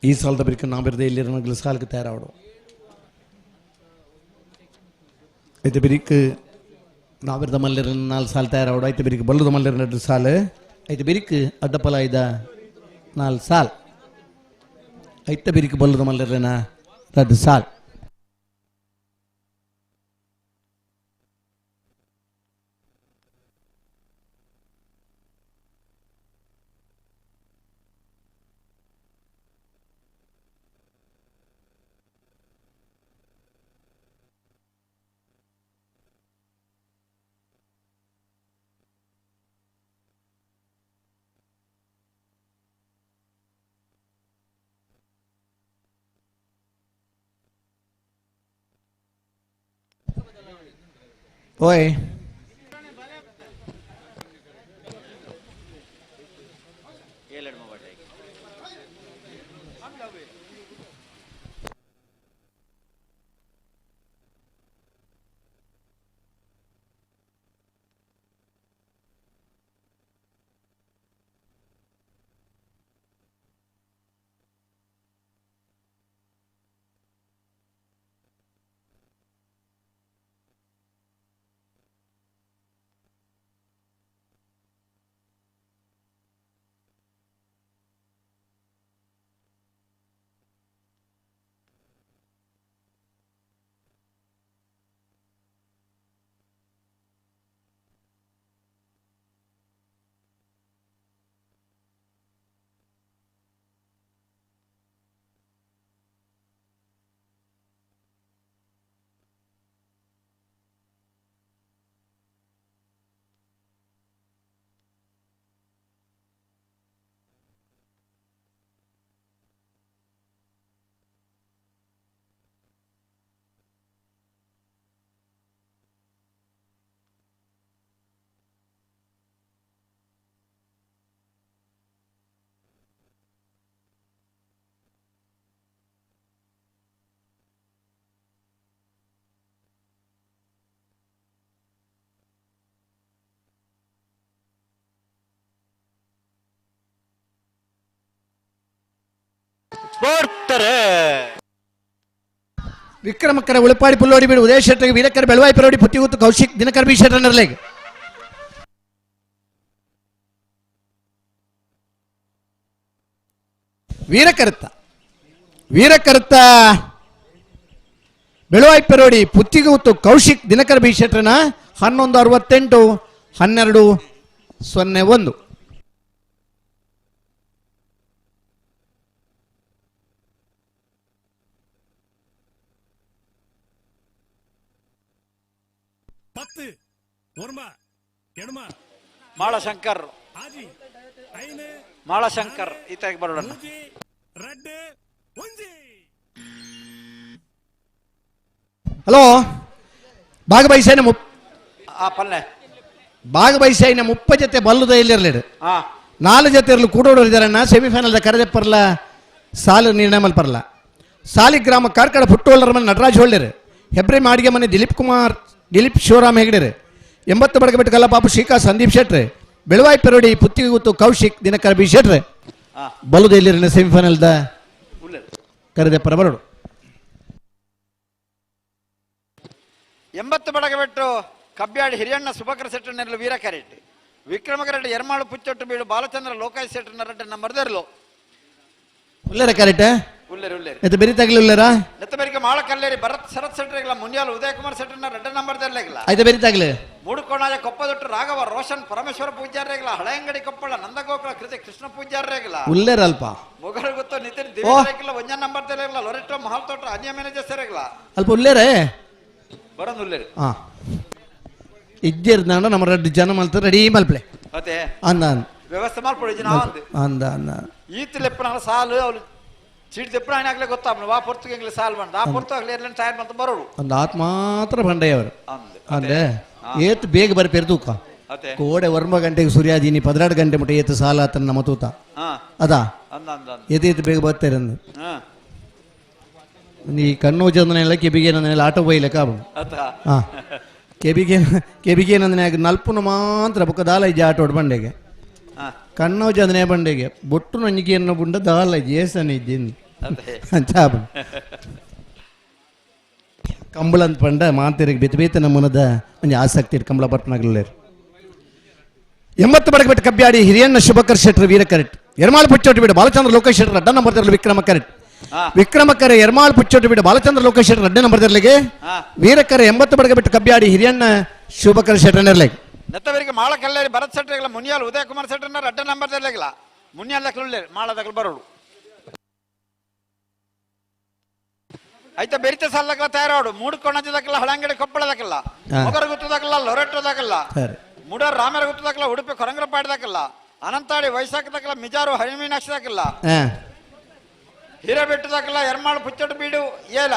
ಈ ಸಾಲದ ಬರಿಕ ನಾ ಬಿರದೆ ಇಲ್ಲಿರೋ ಸಾಲಕ್ಕೆ ತಯಾರಾವಡು ಐತೆ ಬಿರಿಕ್ ನಾವಿರದ ಮಲ್ಲರ 4 ಸಾಲ ತಯಾರಾವಡು ಐತೆ ಬಿರಿಕ್ ಬಲ್ಲದ ಮಲ್ಲರ 2 ಸಾಲ ಐತೆ ಬಿರಿಕ್ ಅಡ್ಡಪಲ ಐದ 4 ಸಾಲ ಐತೆ ಬಿರಿಕ್ ಬಲ್ಲದ ಮಲ್ಲರನ 2 ಸಾಲ ಓಯ್ ಸ್ಪೋರ್ಟ್ರೆ ವಿಕ್ರಮಕ್ಕರ ಉಳಿಪಾಡಿ ಪುಲ್ಲೋಡಿ ಬಿಡು ಉದಯ ಶೆಟ್ಟರಿಗೆ ವೀರಕ್ಕರ ಬೆಳವಾಯಿ ಪೆರೋಡಿ ಪುತ್ತಿಗುತ್ತು ಕೌಶಿಕ್ ದಿನಕರ್ ಬಿ ಶೆಟ್ಟರ್ನರ್ಲೆಗ್ ವೀರಕರುತ್ತ ಬೆಳವಾಯಿ ಪೆರೋಡಿ ಪುತ್ತಿಗುತ್ತು ಕೌಶಿಕ್ ದಿನಕರ್ ಬಿ ಶೆಟ್ಟರ್ನ 11:68 12:01 ಮಾಳಶಂಕರ್ ಈತಾಗಿ ಬರೋಣ. ಹಲೋ ಭಾಗವಹಿಸೇನ ಪಲ್ಲೆ ಭಾಗವಹಿಸೈನ 30 ಜೊತೆ ಬಲ್ಲುದ ಇಲ್ಲಿರಲಿಡು 4 ಜೊತೆ ಇರಲು ಕೂಡೋರು ಇದ್ದಾರಣ್ಣ ಸೆಮಿಫೈನಲ್ ಕರೆದೆಪ್ಪರ್ಲ ಸಾಲು ನಿರ್ಣಯ ಮಲ್ಪರ್ಲ ಸಾಲಿಗ್ರಾಮ ಕಾರ್ಕಳ ಪುಟ್ಟೋಳರ ಮನೆ ನಟರಾಜ್ ಹೊಳ್ಳಿರು ಹೆಬ್ರೆ ಮಾಡಿಗೆ ಮನೆ ದಿಲೀಪ್ ಶಿವರಾಮ್ ಹೆಗಡೆರು 80 ಬಡಗಬೆಟ್ಟು ಕಲ್ಲಪಾಪು ಶ್ರೀಕಾ ಸಂದೀಪ್ ಶೆಟ್ರೆ ಬೆಳವಾಯಿ ಪೆರೋಡಿ ಪುತ್ತಿಗುತ್ತು ಕೌಶಿಕ್ ದಿನಕರ್ ಬಿ ಶೆಟ್ರೆ ಬಲ್ಲುದ ಇಲ್ಲಿರನ ಸೆಮಿಫೈನಲ್ ದ ಕರೆದೆಪ್ಪರ ಬರೋಡು 80 ಬಡಗಬೆಟ್ಟು ಕಬ್ಬ್ಯಾಡಿ ಹಿರಿಯಣ್ಣ ಸುಭಕರ ಸೆಟ್ಟನೆರಲು ವೀರಕರೆಟ್ ವಿಕ್ರಮಕರೆಡ್ಡಿ ಎರ್ಮಾಳು ಪುಚ್ಚೊಟ್ಟು ಬೀಡು ಬಾಲಚಂದ್ರ ಲೋಕಾಯ್ ಸೆಟ್ಟನ ರೆಡ್ಡ ನಂಬರ್ದರ್ಲು ಉಲ್ಲೇರ ಕರೆಕ್ಟ್ ಎತ್ತ ಬೆರಿತಾಗ್ಲಿ ಉಲ್ಲೇರ ನೆತ್ತ ಬೆರಿಕೆ ಮಾಳ ಕಲ್ಲೇರಿ ಭರತ್ ಶರತ್ ಸೆಟ್ರಿಗಲ ಮುಂಜಾಲು ಉದಯ ಕುಮಾರ್ ಸೆಟ್ಟನ ರೆಡ್ಡ ನಂಬರ್ದರ್ಲೆಗಲ ಆಯ್ತಾ ಬೆರಿತಾಗ್ಲಿ ಮೂಡುಕೋಣಾಯ ಕೊಪ್ಪದೊಟ್ಟು ರಾಘವ ರೋಷನ್ ಪರಮೇಶ್ವರ ಪೂಜಾರ್ರೇಗಲ ಹಳೆಯಂಗಡಿ ಕೊಪ್ಪಳ ನಂದಗೋಕುಲ ಕೃತಿ ಕೃಷ್ಣ ಪೂಜಾರ್ರೇಗಲ ಉಲ್ಲೇರ ಅಲ್ಪ ಮೊಗರು ಗೊತ್ತು ನಿತಿನ್ ದಿವ್ಯರೇಗಲ ಒಂಜ ನಂಬರ್ದರ್ಲೆಗಲ ಲೊರೆಟೋ ಮಹಾಲ್ ತೋಟ ಅನ್ಯ ಮ್ಯಾನೇಜರ್ ಸೇರೆಗಲ ಅಲ್ಪ ಉಲ್ಲೇರೇ ಬರೋದು ಉಲ್ಲೇರಿ ಹಾ ಇದ್ದಿರ್ದಾಂಡ ನಮ್ಮ ರೆಡ್ಡಿ ಜನ ಮಲ್ತ ರೆಡಿ ಮಲ್ಪಲೆ ಅದೇ ಅಂದ ವ್ಯವಸ್ಥೆ ಮಾಡ್ಕೊಡಿ ಅಂದ ಈತಲೆಪ್ಪನ ಸಾಲು ಅವ್ರು ಚೀಟ್ ತೆಪ್ಪಣ ಆಗ್ಲೇ ಗೊತ್ತಾಗ್ಲಿ ವಾ ಪೊರ್ತುಗೆ ಎಂಗ್ಲಿ ಸಾಲ್ ಬಂದ ಆ ಪೊರ್ತು ಆಗ್ಲಿ ಎಲ್ಲ ತಯಾರು ಬಂತ ಬರೋಡು ಒಂದು ಆತ್ ಮಾತ್ರ ಬಂಡೆಯವರು ಅಂದ್ರೆ ಏತ್ ಬೇಗ ಬರ್ಪೇರು ತೂಕ ಕೋಡೆ ವರ್ಮ ಗಂಟೆಗೆ ಸೂರ್ಯಾದೀನಿ 12 ಗಂಟೆ ಮುಟ್ಟ ಏತ್ ಸಾಲ ಆತನ ನಮ್ಮ ತೂತ ಅದಾ ಏತ್ ಬೇಗ ಬರ್ತಾರೆ ಅಂದು ನೀ ಕಣ್ಣು ಚಂದನೆಲ್ಲ ಕೆಬಿಗೆ ನಂದನೆಲ್ಲ ಆಟೋ ಬೈಲಕ್ಕ ಹಾ ಕೆಬಿಗೆ ನಂದನೆ ನಲ್ಪುನ ಮಾತ್ರ ಬುಕ್ಕ ದಾಲ ಇಜ್ಜೆ ಆಟೋ ಬಂಡೆಗೆ ಕಣ್ಣು ಚಂದನೆ ಬಂಡೆಗೆ ಬೊಟ್ಟು ನಂಜಿಗೆ ಅನ್ನೋ ಬುಂಡ ದಾಲ ಇಜ್ಜೆ ಏಸನ ಇದ್ದೀನಿ ಚಾಪ ಕಂಬಳ ಅಂತ ಪಂಡ ಮಾತಿರಿಗೆ ಬೇತ ನಮ್ಮನದ ಒಂದು ಆಸಕ್ತಿ ಇಟ್ಟು ಕಂಬಳ ಬರ್ಪನಾಗ್ಲೇರು 80 ಬಡಗಬೆಟ್ಟು ಕಬ್ಬ್ಯಾಡಿ ಹಿರಿಯಣ್ಣ ಶುಭಕರ್ ಶೆಟ್ರ ವೀರಕರೆಟ್ ಎರ್ಮಾಳ್ ಪುಚ್ಚೋಟಿ ಬಿಡು ಬಾಲಚಂದ್ರ ಲೋಕೇಶ್ ಶೆಟ್ರ ಅಡ್ಡ ನಂಬರ್ ವಿಕ್ರಮಕರೆಟ್ ವಿಕ್ರಮಕರೆ ಎರ್ಮಾಳ್ ಪುಚ್ಚೋಟಿ ಬಿಡು ಬಾಲಚಂದ್ರ ಲೋಕೇಶ್ ಶೆಟ್ರ ಅಡ್ಡ ನಂಬರ್ ವೀರಕರೆ 80 ಬಡಗಬೆಟ್ಟು ಕಬ್ಬ್ಯಾಡಿ ಹಿರಿಯಣ್ಣ ಶುಭಕರ್ ಶೆಟ್ರನೆರ್ಲೆ ನೆತ್ತವರಿಗೆ ಮಾಳ ಕಲ್ಲೇರಿ ಭರತ್ ಸೆಟ್ರಿಗಲ ಮುನಿಯಾಲ್ ಉದಯ ಕುಮಾರ್ ಸೆಟ್ರನ ಅಡ್ಡ ನಂಬರ್ ದರ್ಲೆಗಲ ಮುನಿಯಾಲ್ ದಕ್ಲುಳ್ಳೇರಿ ಮಾಳದಕ್ಲು ಬರೋಡು ಐತ ಬೆರಿತ ಸಾಲದಕ್ಲ ತಯಾರಾಡು ಮೂಡು ಕೊಣಜದಕ್ಲ ಹಳಂಗಡಿ ಕೊಪ್ಪಳದಕ್ಲ ಮೊಗರ ಗುತ್ತದಕ್ಲ ಲೊರೆಟ್ಟೋದಕ್ಲ ಮುಡರ್ ರಾಮರ ಗುತ್ತದಕ್ಲ ಉಡುಪಿ ಕೊರಂಗ್ರಪಾಡ್ದಕ್ಲ ಅನಂತಾಡಿ ವೈಶಾಖದಕ್ಲ ಮಿಜಾರು ಹರಿಮೀನಾಕ್ಷದಕ್ಲ ಹಿರೇಬೆಟ್ಟದಕ್ಲ ಎರ್ಮಾಳು ಪುಚ್ಚೊಟ್ಟು ಬೀಡು ಏಲ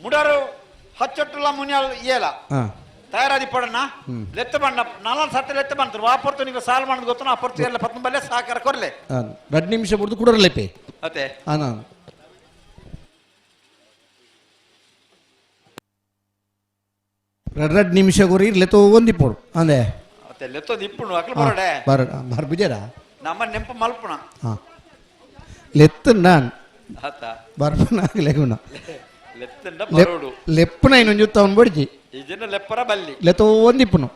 ಮುಡರು ಹಚ್ಚೊಟ್ಟುಲ ಮುನಿಯಾಲ್ ಏಲ ತಯಾರಾದಿ ಪಡಣ್ಣ ಲೆತ್ತ ಬಣ್ಣ 4 ಸತ್ತ ಲೆತ್ತ ಬಂತರು ಆ ಪೊರ್ತು ನಿಮಗೆ ಸಾಲ್ ಮಾಡೋದು ಗೊತ್ತು ಆ ಪೊರ್ತು ಎಲ್ಲ 10 ಬಲ್ಲೆ ಸಹಕಾರ ಕೊರ್ಲೆ 2 ನಿಮಿಷ ಬಿಡ್ದು ಕುಡರ್ಲೆಪೆ ಅದೇ ಎರಡು ನಿಮಿಷ ಗುರಿ ಲೆತ್ತೋ ಒಂದಿಪ್ಪುಡು ಅಂದೆ ಅತ್ತೆ ಲೆತ್ತೋ ದಿಪ್ಪುಡು ಅಕ್ಲು ಬರೋಡೆ ಬಾರ್ ಬಿಜಾರ ನಮ್ಮ ನೆಂಪು ಮಲ್ಪುಣ ಲೆತ್ತ ನಾನ್ ಅತ್ತ ಬರ್ಪನಾಗಲೇಗುಣ ಲೆತ್ತಂಡ ಬರೋಡು ಲೆಪ್ಪನ ಇನ್ನೊಂದು ಅವನು ಬಡಿಜಿ ಇದನ್ನ ಲೆಪ್ಪರ ಬಲ್ಲಿ ಲೆತ್ತೋ ಒಂದಿಪ್ಪುನು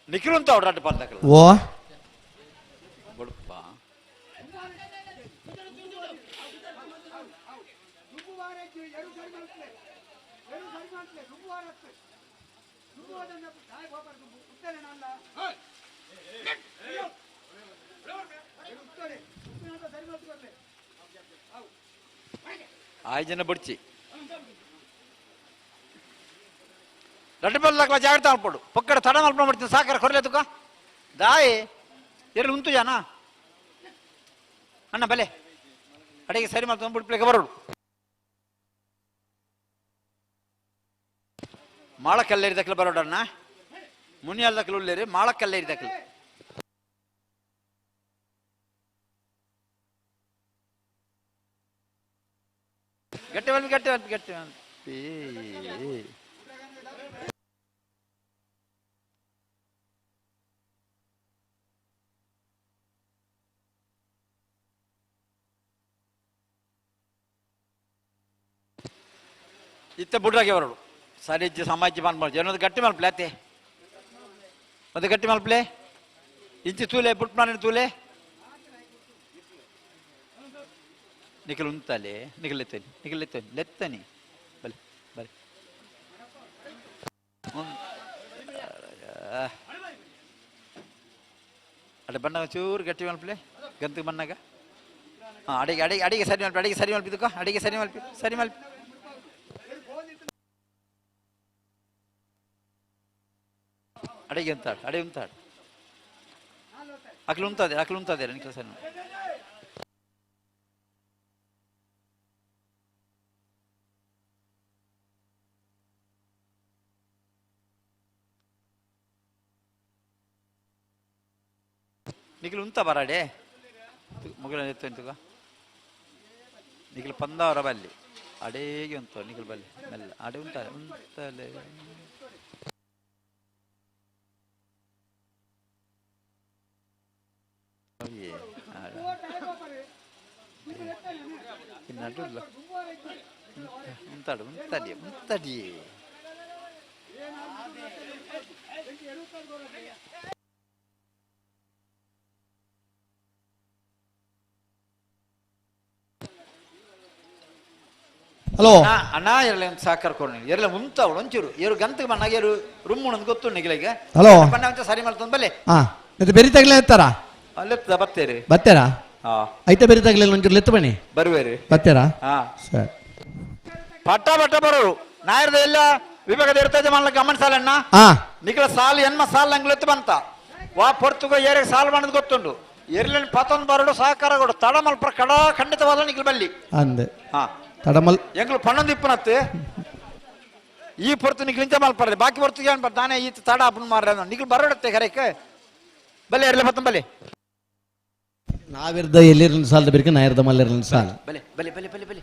ನಿಖಿಲು ಅಂತ ಅವ್ರು ಬಂದಕಲ್ಲ ಓ ಬಡಪ್ಪ ಜನ ಬಡ್ಚಿ ರಡ್ಡು ಬಲ್ಲಾಗ್ಲ ಜಾಗ್ರತೆ ಅಲ್ಪಡು ಪಕ್ಕಡ ತಡ ಮಲ್ಪಣ ಮಾಡ್ತೀನಿ ಸಾಕಾರ ಕೊರ್ಲೆ ತುಕ ದಾಯಿ ಎರಡು ಉಂಟು ಜಾನ ಅಣ್ಣ ಬಲೆ ಅಡಿಗೆ ಸರಿ ಮಾಡ್ಕೊಂಡು ಬಿಡ್ಲಿಕ್ಕೆ ಬರೋಡು ಮಾಳಕಲ್ಲೇರಿ ದಕ್ಕಲು ಬರೋಡಣ್ಣ ಮುನಿಯಾಲ್ ದಕ್ಕಲು ಉಳ್ಳೇರಿ ಮಾಳಕಲ್ಲೇರಿ ದಕ್ಕಲು ಗಟ್ಟಿ ಇತ್ತೆ ಬುಡ್ರಾಗೆ ಬರೋಡು ಸರಿ ಇಜ್ಜಿ ಸಮಾಜಿ ಬಂದ್ ಮಾಡಿ ಏನೊಂದು ಗಟ್ಟಿ ಮಲ್ಪಲೆ ಅತ್ತೆ ಒಂದು ಗಟ್ಟಿ ಮಲ್ಪಲೆ ಇಂಚಿ ತೂಲೆ ಬುಟ್ ಮಾಡಿ ತೂಲೆ ನಿಖಿಲ್ ಉಂತಲೆ ನಿಖಿಲ್ ಲೆತ್ತನಿ ಬಲೆ ಬಲೆ ಅಡೆ ಬಣ್ಣಗ ಚೂರು ಗಟ್ಟಿ ಮಲ್ಪಲೆ ಗಂತಿಗೆ ಬಣ್ಣಗ ಹಾಂ ಅಡಿಗೆ ಸರಿ ಮಲ್ಪಿ ಅಡಿಗೆ ಸರಿ ಮಲ್ಪಿ ಅಡಿಗೆ ಉಂತಾಡು ಅಕ್ಲು ಉಂತದೆ ನಿಖಿಲ್ ಸರಿ ನಿಖಿಲ್ ಉಂತ ಬರಾಡೆ ಮುಗಿಲ ಎತ್ತುಗ ನಿಖಿಲ್ ಪಂದವರ ಬಲ್ಲಿ ಅಡೇಗೆ ಉಂಟು ನಿಖಿಲ್ ಬಲ್ಲಿ ಮೆಲ್ಲ ಅಡೆ ಉಂತಲೆ ನಡುಲ್ಲ ಉಂತಡಿ ಹಲೋ ಅಣ್ಣ ಎರಲ ಒಂದು ಸಾಕಾರ ಕೊಡಿ ಎರಲ ಉಂತಾವಳು ಒಂಚೂರು ಎರಡು ಗಂತಗೆ ಮಣ್ಣಾಗ ಎರಡು ರೂಮ್ ಒಂದು ಗೊತ್ತು ನಿಖಿಲಿಗೆ ಹಲೋ ಬಣ್ಣ ಒಂಚೂರು ಸರಿ ಮಾಡ್ತಂದು ಬಲ್ಲೆ ಹಾ ಇದು ಬೆರಿ ತಗಲೇ ಎತ್ತಾರ ಅಲ್ಲೆತ್ತ ಬರ್ತೇರಿ ಬತ್ತೇರಾ ಹಾ ಐತೆ ಬೆರಿ ತಗಲಿಲ್ಲ ಒಂಚೂರು ಲೆತ್ತು ಬನ್ನಿ ಬರುವೇರಿ ಬತ್ತೇರಾ ಹಾ ಸರಿ ಪಟ್ಟ ಬರೋರು ನಾಯರ್ದ ಎಲ್ಲ ವಿಭಾಗದ ಇರ್ತದೆ ಮಲ್ಲ ಗಮನ ಸಾಲಣ್ಣ ಹಾ ನಿಖಿಲ ಸಾಲು ಎನ್ಮ ಸಾಲು ನಂಗೆ ಎತ್ತು ಬಂತ ವಾ ಪೊರ್ತುಗ ಏರಿಗೆ ಸಾಲು ಮಾಡೋದು ಗೊತ್ತುಂಡು ಎರ್ಲಿನ ಪತೊಂದು ಬರೋಡು ಸಹಕಾರ ಕೊಡು ತಡ ಮಲ್ಪರ ಕಡ ಖಂಡಿತವಾದ ನಿಖಿಲ್ ಬಲ್ಲಿ ಅಂದೆ ಹಾ ತಡಮಲ್ ಎಂಗ್ಳು ಪಣ್ಣೊಂದು ಇಪ್ಪನತ್ತು ಈ ಪೊರ್ತು ನಿಖಿಲ್ ಇಂಚ ಮಲ್ಪರ್ದೆ ಬಾಕಿ ಪೊರ್ತು ಏನ್ ನಾನೇ ಈ ತಡ ಅಪ್ಪನ ಮಾರ ನಿಖಿಲ್ ಬರೋಡತ್ತೆ ಕರೆಕ್ ಬಲ್ಲೆ ಎರಲ ಪತ್ತಂ ಬಲ್ಲೆ ನಾವಿರ್ದ ಎಲ್ಲಿರಲಿನ ಸಾಲದ ಬೇರೆ ನಾಯಿರ್ದ ಮಲ್ಲಿರಲಿನ ಸಾಲ ಬಲೆ ಬಲೆ ಬಲೆ ಬಲೆ ಬಲೆ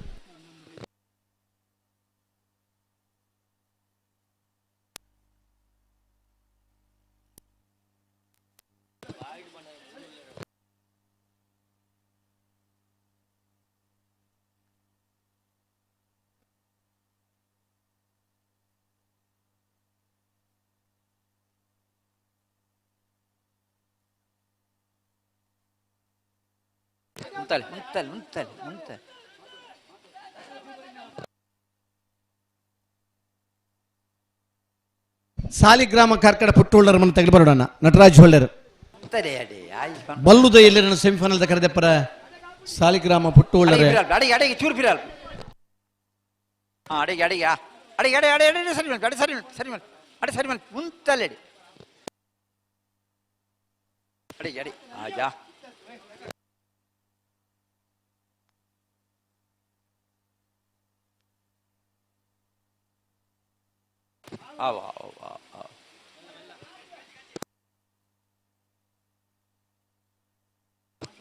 ಉಂತಲೆ ಸಾಲಿಗ್ರಾಮ ಕಾರ್ಕಳ ಪುಟ್ಟುಳ್ಳರ ಮನೆ ತಗಲಿ ಬರೋಣ ನಟರಾಜ್ ಹೊಳ್ಳೆರು ಬಲ್ಲುದ ಎಲ್ಲಿನ ಸೆಮಿಫೈನಲ್ ಕರೆದಪ್ಪರ ಸಾಲಿಗ್ರಾಮ ಪುಟ್ಟುಳ್ಳರೆ ಅಡಿಗೆ ಚೂರು ಫಿರಾಲ್ ಅಡಿಗೆ ಸರಿ ಮಾಡಿ ಉಂತಲೆ ಅಡಿ ಆಜಾ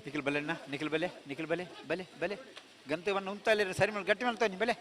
ನಿಖಿಲ್ ಬಲೆ ನಿಖಿಲ್ ಬಲೆ ಗಂತೆ ಬಣ್ಣ ಉಂತ ಇಲ್ಲ ಸರಿ ಮಾಡಿ ಗಟ್ಟಿ ಮಾಡ್ತಾವ ನೀ ಬಲೆ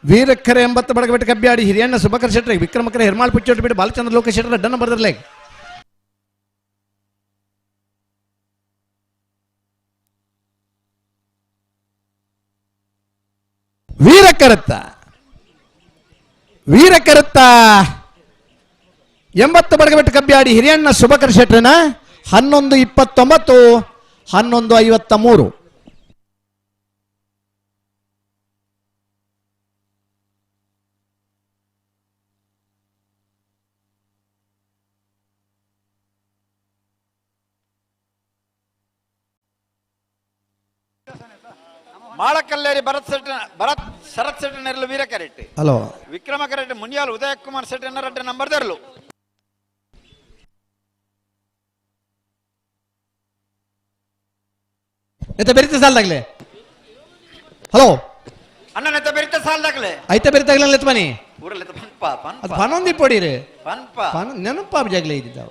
ವೀರಕ್ಕರೆ 80 ಬಡಗಬೆಟ್ಟು ಕಬ್ಬಿಯಾಡಿ ಹಿರಿಯಣ್ಣ ಸುಭಕರ್ ಶೆಟ್ರೆ ವಿಕ್ರಮಕರ ಹೆರ್ಮಾಳ್ ಪಿಚ್ಚೋಟ್ ಬಿಟ್ಟು ಬಾಲಚಂದ್ರ ಲೋಕ ಶೆಟ್ರ ಅಡ್ಡನ ಬರ್ದರ್ಲೆ ವೀರಕರತ್ತ 80 ಬಡಗಬೆಟ್ಟು ಕಬ್ಬಿಯಾಡಿ ಹಿರಿಯಣ್ಣ ಸುಭಕರ್ ಶೆಟ್ರನ 11:29 11:53 ಮಾಳಕಲ್ಲೇರಿ ಭರತ್ ಶರತ್ ಶೆಟ್ಟಿ ನೆರಲು ವೀರಕರೆಟ್ಟಿ ಹಲೋ ವಿಕ್ರಮ ಕರೆಟ್ಟಿ ಮುನಿಯಾಲ್ ಉದಯ ಕುಮಾರ್ ಶೆಟ್ಟಿ ಎನ್ನರಡ್ಡ ನಂಬರ್ ದರ್ಲು ಎತ್ತ ಬೆರಿತ ಸಾಲ್ದಾಗ್ಲೆ ಹಲೋ ಅಣ್ಣ ನೆತ್ತ ಬೆರಿತ ಸಾಲದಾಗಲೇ ಐತೆ ಬೇರೆ ತಗಲ ಬನ್ನಿ ಊರಲ್ಲಿ ಪನ್ಪ ಅದು ಪನೊಂದಿ ಪೊಡಿರಿ ಪನ್ಪ ನೆನಪ ಜಗ್ಲ ಇದ್ದಿದ್ದಾವ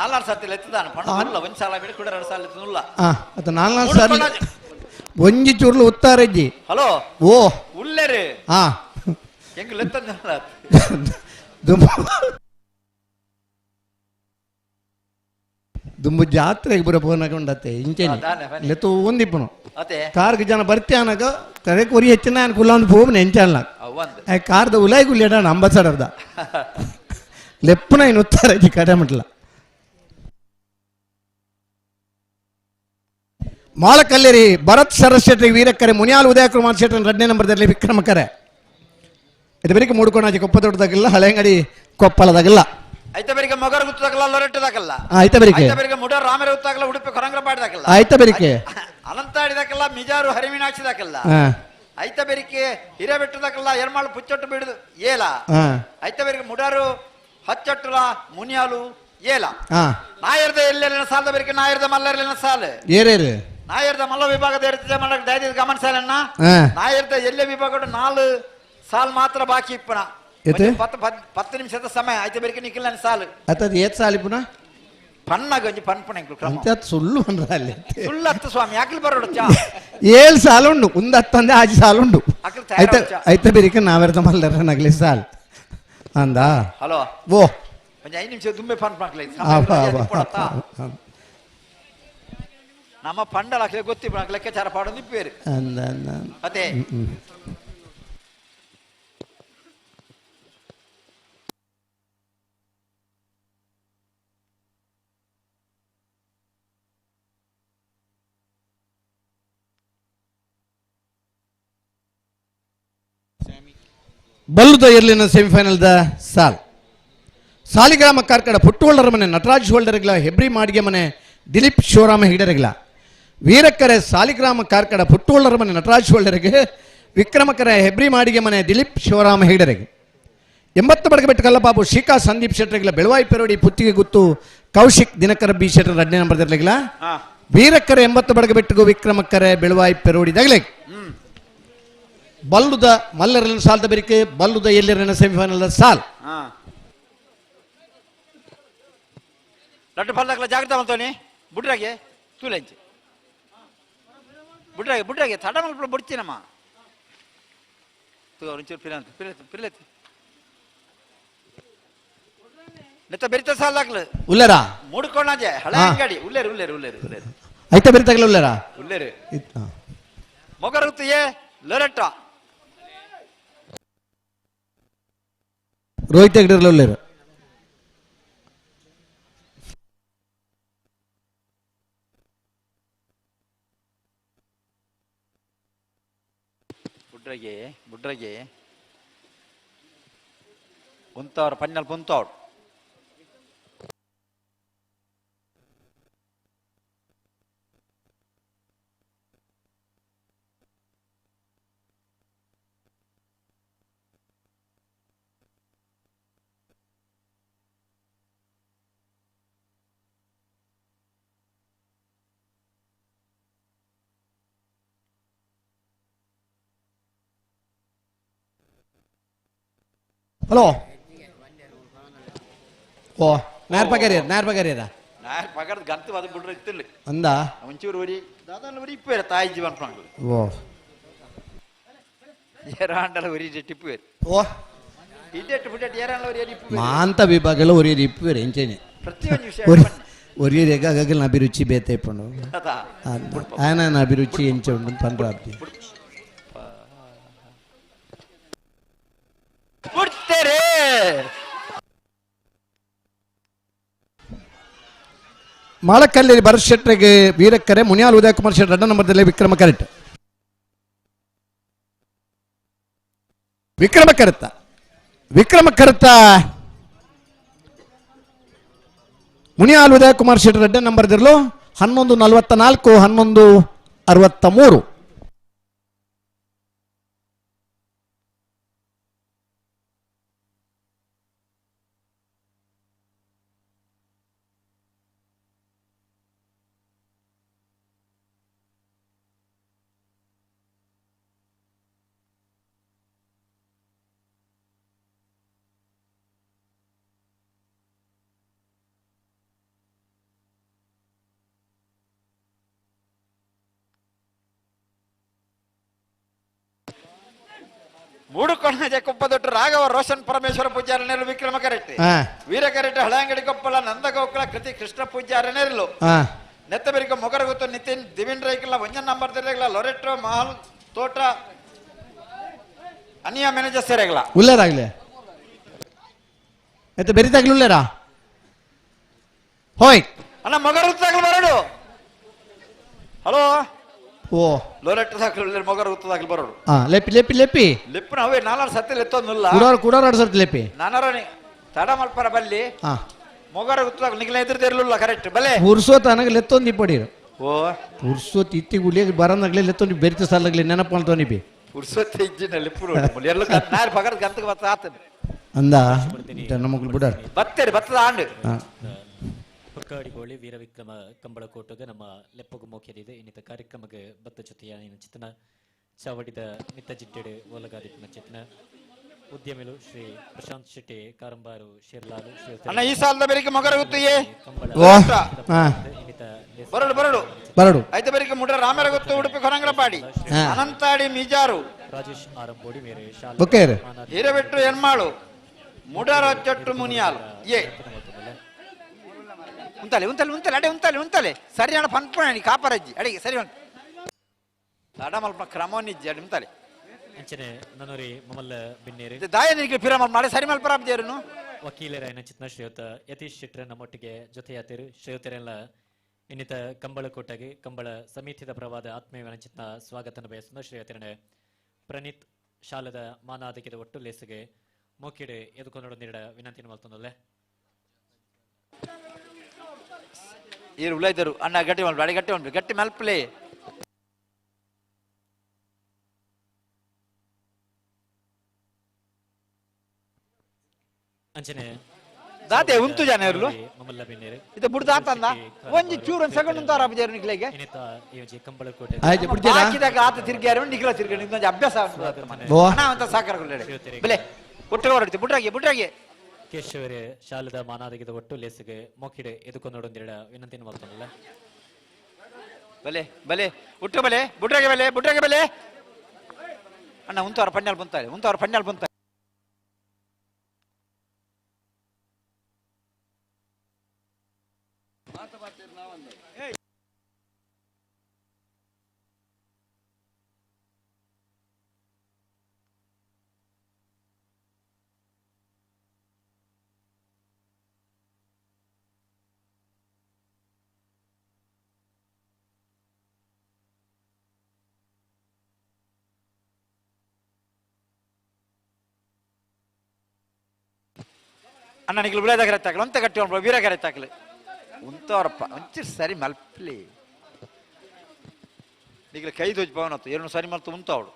4 ಸರ್ತಿ ಎತ್ತಿದಾನ ಪಣ್ಣ ಒಂದು ಸಾಲ ಬಿಡಿ ಕೂಡ 2 ಸಾಲ ಎತ್ತುಲ್ಲ ಅದು 4 ಸಾರಿ ಒಂಜಿ ಚೂರ್ಲು ಉತ್ತಾರಜ್ಜಿ ಹಲೋ ಓ ಉಲ್ಲೇರಿ ಹಾ ಹೆಂಗ್ ಲೆತ್ತಂದ ದುಂಬು ಜಾತ್ರೆಗೆ ಬರೋ ಫೋನಾಗೊಂಡತ್ತೆ ಇಂಚೆನಿ ಲೆತ್ತು ಒಂದಿಪ್ಪನು ಕಾರ್ಗೆ ಜನ ಬರ್ತೆ ಅನ್ನಾಗ ಕರೆಕ್ ಒರಿ ಹೆಚ್ಚಿನ ಅನುಕೂಲ ಒಂದು ಫೋನ್ ಎಂಚಲ್ಲ ಕಾರ್ದ ಉಲಾಯ್ ಗುಲ್ಲೇಡ ಅಂಬಾಸಡರ್ದ ಲೆಪ್ಪನ ಇನ್ನು ಉತ್ತಾರಜ್ಜಿ ಕಡೆ ಮಟ್ಲ ಮಾಳಕಲ್ಲೇರಿ ಭರತ್ ಶರತ್ ಶೆಟ್ಟಿ ವೀರಕ್ಕರೆ ಮುನಿಯಾಲ್ ಉದಯಕುಮಾರ್ ಶೆಟ್ಟಿ 2ನೇ ನಂಬರ್ದಲ್ಲಿ ವಿಕ್ರಮಕರೆ ಇದು ಬರೀ ಮೂಡ್ಕೋಣಾಜಿ ಕೊಪ್ಪದೊಡ್ಡದಾಗಿಲ್ಲ ಹಳೆಂಗಡಿ ಕೊಪ್ಪಳದಾಗಿಲ್ಲ ಐತೆ ಬರಿಗೆ ಮಗರ ಗುತ್ತದಾಗಲ್ಲ ಲೊರೆಟ್ಟದಾಗಲ್ಲ ಐತೆ ಬರಿಗೆ ಮುಡ ರಾಮರ ಗುತ್ತಾಗಲ್ಲ ಉಡುಪಿ ಕೊರಂಗ್ರಪಾಡ್ದಾಗಲ್ಲ ಐತೆ ಬರಿಗೆ ಅನಂತಾಡಿದಾಕಲ್ಲ ಮಿಜಾರು ಹರಿಮೀನಾಕ್ಷಿದಾಕಲ್ಲ ಐತೆ ಬೆರಿಕೆ ಹಿರೇಬೆಟ್ಟದಾಕಲ್ಲ ಎರ್ಮಾಳು ಪುಚ್ಚೊಟ್ಟು ಬಿಡುದು ಏಲ ಐತೆ ಬೆರಿಗೆ ಮುಡಾರು ಹಚ್ಚೊಟ್ಟುಲ ಮುನಿಯಾಲು ಏಲ ನಾಯರ್ದ ಎಲ್ಲೆಲ್ಲಿನ ಸಾಲದ ಬೆರಿಕೆ ನಾಯರ್ದ ಮಲ್ಲರ್ಲಿನ ಸಾಲು ಏರೇರು ನಾಯರ್ದ ಮಲ್ಲ ವಿಭಾಗದ ಇರ್ತದೆ ಮಾಡಕ್ ದಯದ ಗಮನಿಸಲನ್ನ ನಾಯರ್ದ ಎಲ್ಲೆ ವಿಭಾಗ 4 ಸಾಲ್ ಮಾತ್ರ ಬಾಕಿ ಇಪ್ಪನ 10 ನಿಮಿಷದ ಸಮಯ ಐತೆ ಬೆರಿಕೆ ನಿಖಿಲ್ ನನ್ನ ಸಾಲು ಅತದ್ ಏತ್ ಸಾಲಿ ಪುನಃ ಪಣ್ಣಾಗ ಒಂಜಿ ಪನ್ಪುಣ ಅಂತ ಸುಳ್ಳು ಅಂದ್ರಲ್ಲಿ ಸುಳ್ಳು ಹತ್ತು ಸ್ವಾಮಿ ಯಾಕೆ ಬರೋಡು 7 ಸಾಲು ಉಂಡು ಒಂದು 10 ಅಂದೆ 5 ಸಾಲು ಉಂಡು ಐತೆ ಬೆರಿಕೆ ನಾವೆರ್ದ ಮಲ್ಲರ ನಗಲಿ ಸಾಲ್ ಅಂದ ಹಲೋ ಓ ಒಂಜಿ 5 ನಿಮಿಷ ದುಂಬೆ ಪನ್ಪಣಕ್ಲೆ ನಮ್ಮ ಪಂಡಲಕ್ಕೆ ಗೊತ್ತಿಪ್ಪ ಲೆಕ್ಕಾಚಾರ ಪಾಡೋದು ಇಪ್ಪೇರು ಅದೇ ಬಲ್ಲುದ ಇರ್ಲಿನ ಸೆಮಿಫೈನಲ್ದ ಸಾಲಿಗ್ರಾಮ ಕಾರ್ಕಳ ಪುಟ್ಟುಹೊಳ್ಳರ ಮನೆ ನಟರಾಜ್ ಹೋಲ್ಡರ್ಗಳ ಹೆಬ್ರಿ ಮಾಡಿಗೆ ಮನೆ ದಿಲೀಪ್ ಶಿವರಾಮ ಹಿಡರೆಗಳ ವೀರಕ್ಕರೆ ಸಾಲಿಗ್ರಾಮ ಕಾರ್ಕಳ ಪುಟ್ಟುಹೊಳ್ಳರ ಮನೆ ನಟರಾಜ್ ಹೋಲ್ಡರ್ಗೆ ವಿಕ್ರಮಕರೆ ಹೆಬ್ರಿ ಮಾಡಿಗೆ ಮನೆ ದಿಲೀಪ್ ಶಿವರಾಮ ಹಿಡರೆಗೆ 80 ಬಡಗಬೆಟ್ಟು ಕಲ್ಲಬಾಬು ಶಿಖಾ ಸಂದೀಪ್ ಶೆಟ್ಟರ್ಗಳ ಬೆಳವಾಯಿ ಪೆರೋಡಿ ಪುತ್ತಿಗೆ ಗುತ್ತು ಕೌಶಿಕ್ ದಿನಕರ ಬಿ ಶೆಟ್ಟರ್ 2ನೇ ನಂಬರ್ದಿರ್ಲಿಲ್ಲ ವೀರಕ್ಕರೆ 80 ಬಡಗಬೆಟ್ಟಿಗೂ ವಿಕ್ರಮಕ್ಕರೆ ಬೆಳವಾಯಿ ಪೆರೋಡಿ ದಗಲೆ ಬಲ್ಲುದ ಮಲ್ಲರನ ಸಾಲದ ಬೆರಿಕೆ ಬಲ್ಲುದ ಎಲ್ಲರನ ಸೆಮಿಫೈನಲ್ ಸಾಲ್ ಲಡ್ಡು ಫಲದಾಗಲ ಜಾಗ್ರತ ಮಾಡ್ತವನಿ ಬುಡ್ರಾಗೆ ತೂಲೆಂಚಿ ಬುಡ್ರಾಗೆ ತಡ ಮಲ್ಪ ಬುಡ್ತೀನಮ್ಮ ತಗೋ ಒಂಚೂರು ಪಿರತಿ ನೆತ್ತ ಬೆರಿತ ಸಾಲಾಗ್ಲು ಉಲ್ಲರ ಮೂಡ್ಕೊಂಡಾಜೆ ಹಳೆ ಅಂಗಡಿ ಉಲ್ಲೇರು ಐತ ಬೆರಿತಾಗಲ ಉಲ್ಲೇರು ಮೊಗರುತ್ತಿಯೇ ಲೊರೆಟ್ಟ ರೋಹಿತ್ ಹೆಗ್ಡರ್ಲ ಉಲ್ಲೇರು ಬುಡ್ರಗೆ ಒಂತವ್ರ ಪನ್ನಲ್ ಪೊಂತವ್ರು ಹಲೋ ಓ ನಾರ್ ಪಗರಿಯರ ಪಗರದ ಗಂತು ಅದು ಬಿಡ್ರೆ ಇತ್ತಿಲ್ಲ ಅಂದ ಒಂಚೂರು ಒರಿ ದಾದಾನ ಒರಿ ಇಪ್ಪೇರ ತಾಯಿ ಜೀವನ ಪ್ರಾಣಗಳು ಓ ಏರಾಂಡಲ ಒರಿ ಟಿಪ್ಪು ಓ ಇದ್ದೆಟ್ಟು ಬಿಟ್ಟೆಟ್ಟು ಏರಾಂಡಲ ಒರಿ ಇಪ್ಪು ಮಾಂತ ವಿಭಾಗಲ್ಲ ಒರಿ ಇಪ್ಪು ಎಂಚೇನೆ ಪ್ರತಿಯೊಂದು ವಿಷಯ ಒರಿ ರೇಗಾಗಲ್ಲ ಅಭಿರುಚಿ ಬೇತೆ ಪಂಡು ಆನ ಅಭಿರುಚಿ ಎಂಚ ಉಂಡು ಪಂಡ್ರಾಬ್ದಿ ಬಿಡ್ತೇರೆ ಮಾಳಕಲ್ಲೇರಿ ಭರತ್ ಶೆಟ್ಟರಿಗೆ ವೀರಕ್ಕರೆ ಮುನಿಯಾಲ್ ಉದಯಕುಮಾರ್ ಶೆಟ್ಟಿ 2ನೇ ನಂಬರ್ದಲ್ಲಿ ವಿಕ್ರಮ ಕರತ ಮುನಿಯಾಲ್ ಉದಯಕುಮಾರ್ ಶೆಟ್ಟಿ 2ನೇ ನಂಬರ್ದಿರಲು 11:44 11:63 ಮೂಡು ಕೊಣಜ ಕೊಪ್ಪದೊಟ್ಟು ರಾಘವ ರೋಷನ್ ಪರಮೇಶ್ವರ ಪೂಜಾರಿ ನೆರಳು ವಿಕ್ರಮ ಕರೆಟ್ಟಿ ಹಾ ವೀರಕರೆಟ್ಟಿ ಹಳಂಗಡಿ ಕೊಪ್ಪಳ ನಂದಗೋಕುಲ ಕೃತಿ ಕೃಷ್ಣ ಪೂಜಾರಿ ನೆರಳು ಹಾ ನೆತ್ತಬೆರಿಕ ಮೊಗರಗುತ್ತು ನಿತಿನ್ ದಿವಿನ್ ರೈಕಲ ಒಂಜನ್ ನಂಬರ್ ತೆರೆಗಲ ಲೊರೆಟ್ರೋ ಮಹಲ್ ತೋಟ ಅನಿಯ ಮ್ಯಾನೇಜರ್ ಸೇರೆಗಲ ಉಳ್ಳೇರಾಗ್ಲಿ ಆಯ್ತು ಬೆರಿತಾಗ್ಲಿ ಉಳ್ಳೇರಾ ಹೋಯ್ ಅಣ್ಣ ಮೊಗರಗುತ್ತಾಗಲು ಬರಡು ಹಲೋ ಓ ಲೊರೆಟ್ರೋ ದಾಖಲು ಮೊಗರಗುತ್ತಾಗಲು ಬರಡು ಹಾ ಲೆಪ್ಪಿ ಲೆಪ್ಪಿ ಲೆಪ್ಪಿ ಲಿಪ್ಪನ ಅವೇ ನಾಲ್ಕು ಸತ್ತಿ ಎತ್ತೊಂದಿಲ್ಲ ಕುಡೋರು ಆಡ್ಸರ್ತಿ ಲೆಪ್ಪಿ ನಾನಾರ ತಡ ಮಲ್ಪರ ಬಲ್ಲಿ ಹಾ ಮೊಗರಗುತ್ತಾಗ ನಿಗಲ ಎದುರು ಕರೆಕ್ಟ್ ಬಲೆ ಪುರ್ಸೋತ್ ಅನಗ ಲೆತ್ತೊಂದು ಪಡೀರು ಓ ಪುರ್ಸೋತ್ ಇತ್ತಿ ಗುಳಿಯಾಗ ಬರಂದಾಗ್ಲಿ ಲೆತ್ತೊಂದು ಬೆರಿತ ಸಾಲಾಗ್ಲಿ ನೆನಪು ಮಾಡ್ತೋನಿ ಬಿ ಪುರ್ಸೊತ್ತೆ ಇಜ್ಜಿನಲ್ಲಿ ಪುರು ಎಲ್ಲ ನಾರು ಪಗರದ ಗಂತಕ್ಕೆ ಬತ್ತ ಆತನ ಅಂದ ನಮಗ್ ಬಿಡಾರ ಬತ್ತೇರಿ ಬತ್ತದ ಆಂಡು ಹುಕ್ಕಾಡಿಗೋಳಿ ವೀರವಿಕ್ರಮ ಕಂಬಳಕೋಟಗ ನಮ್ಮ ಲೆಪ್ಪಗು ಮೋಖ್ಯದಿದೆ ಇನ್ನಿತ ಕಾರ್ಯಕ್ರಮಕ್ಕೆ ಬತ್ತ ಜೊತೆಯ ಚಿತ್ತನ ಚಾವಡಿದ ನಿತ್ತ ಜಿಡ್ಡೆಡೆ ಓಲಗಾದಿನ ಚಿತ್ತನ ಉದ್ಯಮಿಲು ಶ್ರೀ ಪ್ರಶಾಂತ್ ಶೆಟ್ಟಿ ಕಾರಂಬಾರು ಶೇರ್ಲಾಲು ಅಣ್ಣ ಈ ಸಾಲದ ಬೆರಿಗೆ ಮೊಗರಗುತ್ತಿಯೇ ಬರಡು ಬರಡು ಬರಡು ಐದು ಬೆರಿಗೆ ಮುಡ್ರ ರಾಮರಗುತ್ತು ಉಡುಪಿ ಕೊರಂಗಲಪಾಡಿ ಅನಂತಾಡಿ ಮಿಜಾರು ರಾಜೇಶ್ ಆರಂಬೋಡಿ ಮೇರೆ ಬೊಕ್ಕೇರು ಹಿರಬೆಟ್ಟು ಎನ್ಮಾಳು ಮುಡರ ಚೊಟ್ಟು ಮುನಿಯಾಲು ಏ ಉಂತಲೆ ಉಂತಲೆ ಉಂತಲೆ ಅಡೆ ಉಂತಲೆ ಉಂತಲೆ ಸರಿಯಾಣ ಪನ್ಪಣಿ ಕಾಪರಜ್ಜಿ ಅಡಿಗೆ ಸರಿ ಅಡ ಮಲ್ಪ ಕ್ರಮವನ್ನಿಜ್ಜಿ ಅಡಿ ಉಂತಲೆ ಅಂಚನೆ ನನ್ನೂರಿ ಮಮಲ್ಲ ಬಿನ್ನೇರಿ ದಾಯನಿಗೆ ಪಿರಮ ಮಾಡಿ ಸರಿ ಮಲ್ಪರಾಬ್ದೇರುನು ವಕೀಲರಾಯನ ಚಿತ್ನ ಶ್ರೀಯುತ ಯತೀಶ್ ಶೆಟ್ರ ನಮ್ಮೊಟ್ಟಿಗೆ ಜೊತೆಯಾತಿರು ಶ್ರೀಯುತರೆಲ್ಲ ಇನ್ನಿತ ಕಂಬಳ ಕೋಟಗೆ ಕಂಬಳ ಸಮಿತಿದ ಪ್ರವಾದ ಆತ್ಮೀಯನ ಚಿತ್ನ ಸ್ವಾಗತನ ಬಯಸುವ ಶ್ರೀಯುತರನೆ ಪ್ರಣೀತ್ ಶಾಲದ ಮಾನಾಧಿಕದ ಒಟ್ಟು ಲೇಸಿಗೆ ಮೋಕಿಡೆ ಎದುಕೊಂಡು ನೀಡ ವಿನಂತಿನ ಮಲ್ತೊಂದಲ್ಲೇ ಈರು ಉಳ್ಳೈದರು ಅಣ್ಣ ಗಟ್ಟಿ ಮಲ್ಪ ಅಡಿ ಗಟ್ಟಿ ಮಲ್ಪ ಗಟ್ಟಿ ಮಲ್ಪಲೇ ಅಂಚನೆ ದಾತೆ ಉಂತು ಜನ ಇರಲು ಮಮಲ್ಲ ಬಿನ್ನೇರಿ ಇದು ಬುಡ್ದ ಆತಂದ ಒಂಜಿ ಚೂರು ಒಂದು ಸೆಕೆಂಡ್ ಅಂತ ಆರಾಬಿದೇರು ನಿಕ್ಲೆಗೆ ಇನ್ನಿತ ಈ ಕಂಬಳ ಕೋಟೆ ಆಯ್ತು ಬಿಡ್ತೀರಾ ಹಾಕಿದಾಗ ಆತ ತಿರ್ಗ್ಯಾರ ನಿಕ್ಲ ತಿರ್ಗಿ ಇನ್ನೊಂದು ಅಭ್ಯಾಸ ಅಣ್ಣ ಅಂತ ಸಾಕಾರಗೊಳ್ಳೆ ಬೆಲೆ ಒಟ್ಟಿಗೆ ಹೊರಡ್ತಿ ಬುಟ್ರಾಗಿ ಕೇಶವರೇ ಶಾಲದ ಮಾನಾದಿಗದ ಒಟ್ಟು ಲೇಸಿಗೆ ಮೋಕಿಡೆ ಎದುಕೊಂಡೊಂದಿರಡ ವಿನಂತಿನ ಮಲ್ತೊಂದಲ್ಲ ಬಲೆ ಬಲೆ ಉಟ್ಟು ಬಲೆ ಬುಟ್ರಾಗೆ ಬಲೆ ಅಣ್ಣ ಉಂತವ್ರ ಪಣ್ಯಾಲ್ ಬಂತಾರೆ ಅಣ್ಣ ನಿಕ್ಲು ಬಿಳದಾಗ ರತ್ತಾಕಲು ಅಂತ ಗಟ್ಟಿ ಒಬ್ಬ ವೀರಾಗ ರತ್ತಾಕಲು ಉಂತವರಪ್ಪ ಒಂಚೂರು ಸರಿ ಮಲ್ಪಲಿ ನಿಕ್ಲು ಕೈ ದೋಜ್ ಪವನತ್ತು ಎರಡು ಸರಿ ಮಲ್ತು ಉಂತವಳು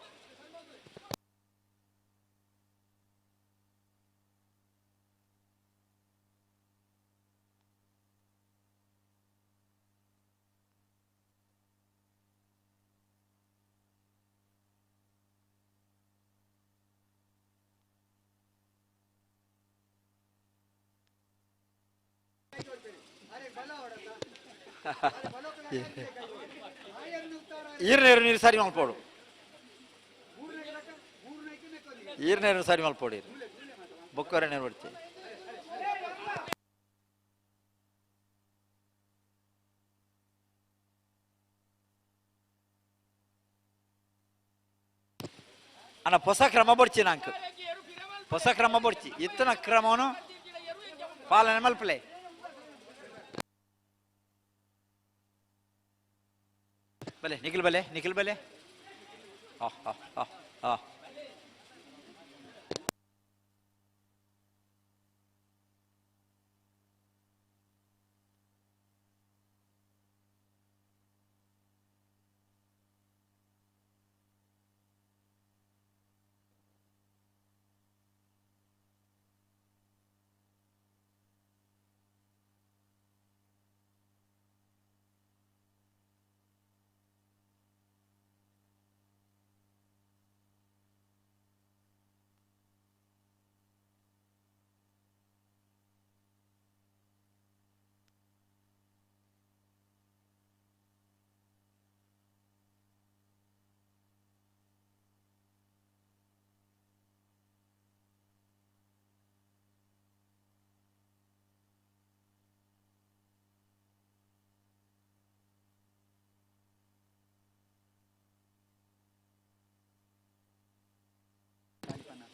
ಈರ್ನೇರು ನೀರು ಸರಿ ಮಲ್ಪೋಡು ಈರ್ನೇರು ಸರಿ ಮಲ್ಪೋಡಿ ಬೊಕ್ಕರೆ ನೀರು ಹೊಡ್ತಿ ಅಣ್ಣ ಹೊಸ ಕ್ರಮ ಬಡ್ಚಿ ನಾಂಕ್ ಹೊಸ ಕ್ರಮ ಬಡ್ಚಿ ಇತ್ತನ ಕ್ರಮವನ್ನು ಪಾಲನೆ ಮಲ್ಪಲೆ ಬಲೆ ನಿಖಿಲ್ ಬಲೆ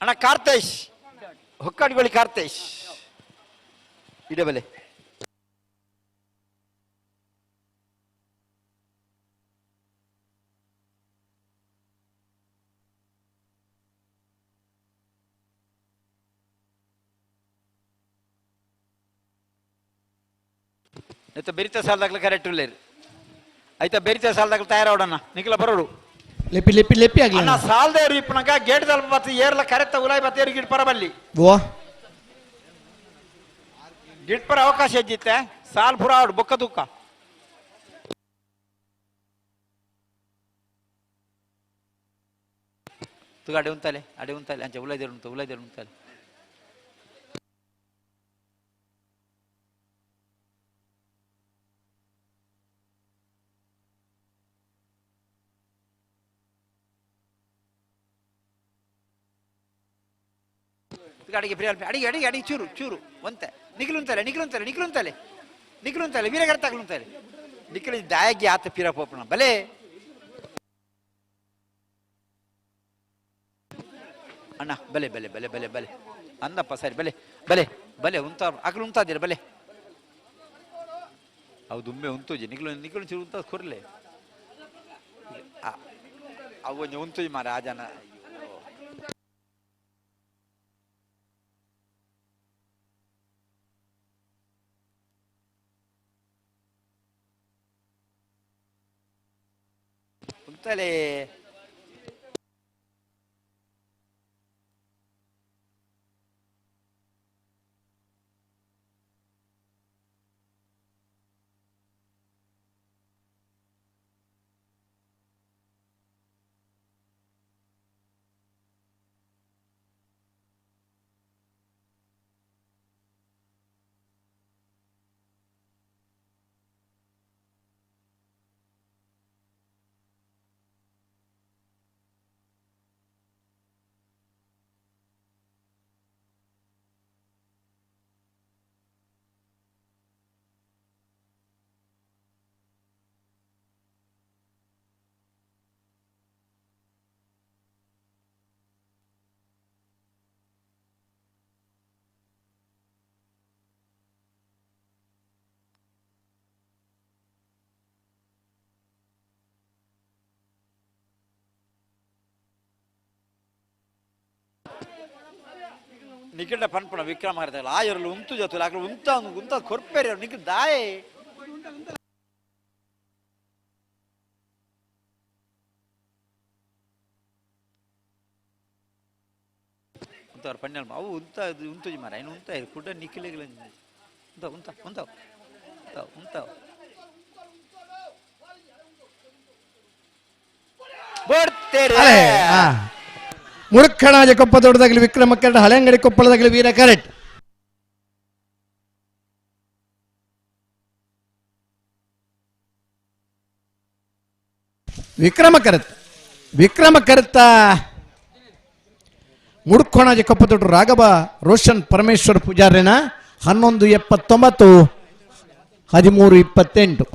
ಅಣ್ಣ ಕಾರ್ತೇಶ್ ಹೊಕ್ಕಡಿಗೊಳಿ ಕಾರ್ತೇಶ್ ಇದೇ ಬೆಲೆ ಬೆರಿತ ಸಾಲದಾಗ್ಲ ಕರೆಕ್ಟ್ ಇಲ್ಲೇರು ಆಯ್ತಾ ಬೆರಿತ ಸಾಲದಾಗ್ಲ ತಯಾರಾವಡಣ್ಣ ನಿಖಿಲ ಬರೋಡು ಲೆಪ್ಪಿ ಲೆಪ್ಪಿ ಲೆಪ್ಪಿ ಆಗ್ಲಿ ಅಣ್ಣ ಸಾಲದೇರು ಇಪ್ಪನಕ ಗೇಟ್ ತಲುಪ ಬತ್ತು ಏರ್ಲ ಕರೆಕ್ಟ್ ಉಲಾಯ್ ಬತ್ತೇರು ಗಿಡ್ ಪರ ಬಲ್ಲಿ ಓ ಗಿಡ್ ಪರ ಅವಕಾಶ ಹೆಜ್ಜಿತ್ತೆ ಸಾಲ್ ಪುರ ಆಡು ಬೊಕ್ಕ ತುಕ್ಕ ತುಗ ಅಡೆ ಉಂತಾಲೆ ಅಂಚೆ ಉಲಾಯ್ದೇರು ಉಂತಾಲೆ ಅಡಿಗೆ ಪ್ರಿಯ ಅಡಿಗೆ ಅಡಿಗೆ ಅಡಿಗೆ ಚೂರು ಚೂರು ಒಂತೆ ನಿಖಿಲುಂತಲೆ ವೀರಗರ ತಗಲುಂತಲೆ ನಿಖಿಲ ದಾಯಗಿ ಆತ ಪಿರ ಪೋಪಣ ಬಲೆ ಅಣ್ಣ ಬಲೆ ಬಲೆ ಬಲೆ ಬಲೆ ಬಲೆ ಅಂದಪ್ಪ ಸರಿ ಬಲೆ ಬಲೆ ಬಲೆ ಉಂತ ಅಕಲು ಉಂತಾದಿರ ಬಲೆ ಅವು ದುಮ್ಮೆ ಉಂತುಜಿ ನಿಖಿಲು ಚೂರು ಉಂತ ಕೊರ್ಲೆ ಅವು ಉಂತುಜಿ ಮಾರ ಆ ಜನ ಉಂತಲೆ ನಿಖಿಡ ಪನ್ಪಣ ವಿಕ್ರಮ ಆಯರ್ಲು ಉಂತು ಜೊತೆ ಆಗ್ಲು ಉಂತ ಕೊರ್ಪೇರಿ ಅವ್ರು ನಿಖಿಲ್ ದಾಯೆ ಉಂತವ್ರು ಪಣ್ಯಲ್ ಅವು ಉಂತುಜಿ ಮಾರ ಇನ್ನು ಉಂತ ಇದು ಕುಡ್ಡ ನಿಖಿಲಿಗಳ ಉಂತ ಮುಳುಕ್ಕಣಾಜ ಕೊಪ್ಪ ದೊಡ್ಡದಾಗಲಿ ವಿಕ್ರಮ ಕರಡ್ ಹಳೆಂಗಡಿ ಕೊಪ್ಪಳದಾಗಲಿ ವೀರ ಕರೆಟ್ ವಿಕ್ರಮ ಕರೆತ್ತ ಮುಡುಕೋಣಾಜ ಕೊಪ್ಪ ದೊಡ್ಡ ರಾಘವ ರೋಷನ್ ಪರಮೇಶ್ವರ್ ಪೂಜಾರಿನ 11:79 13:28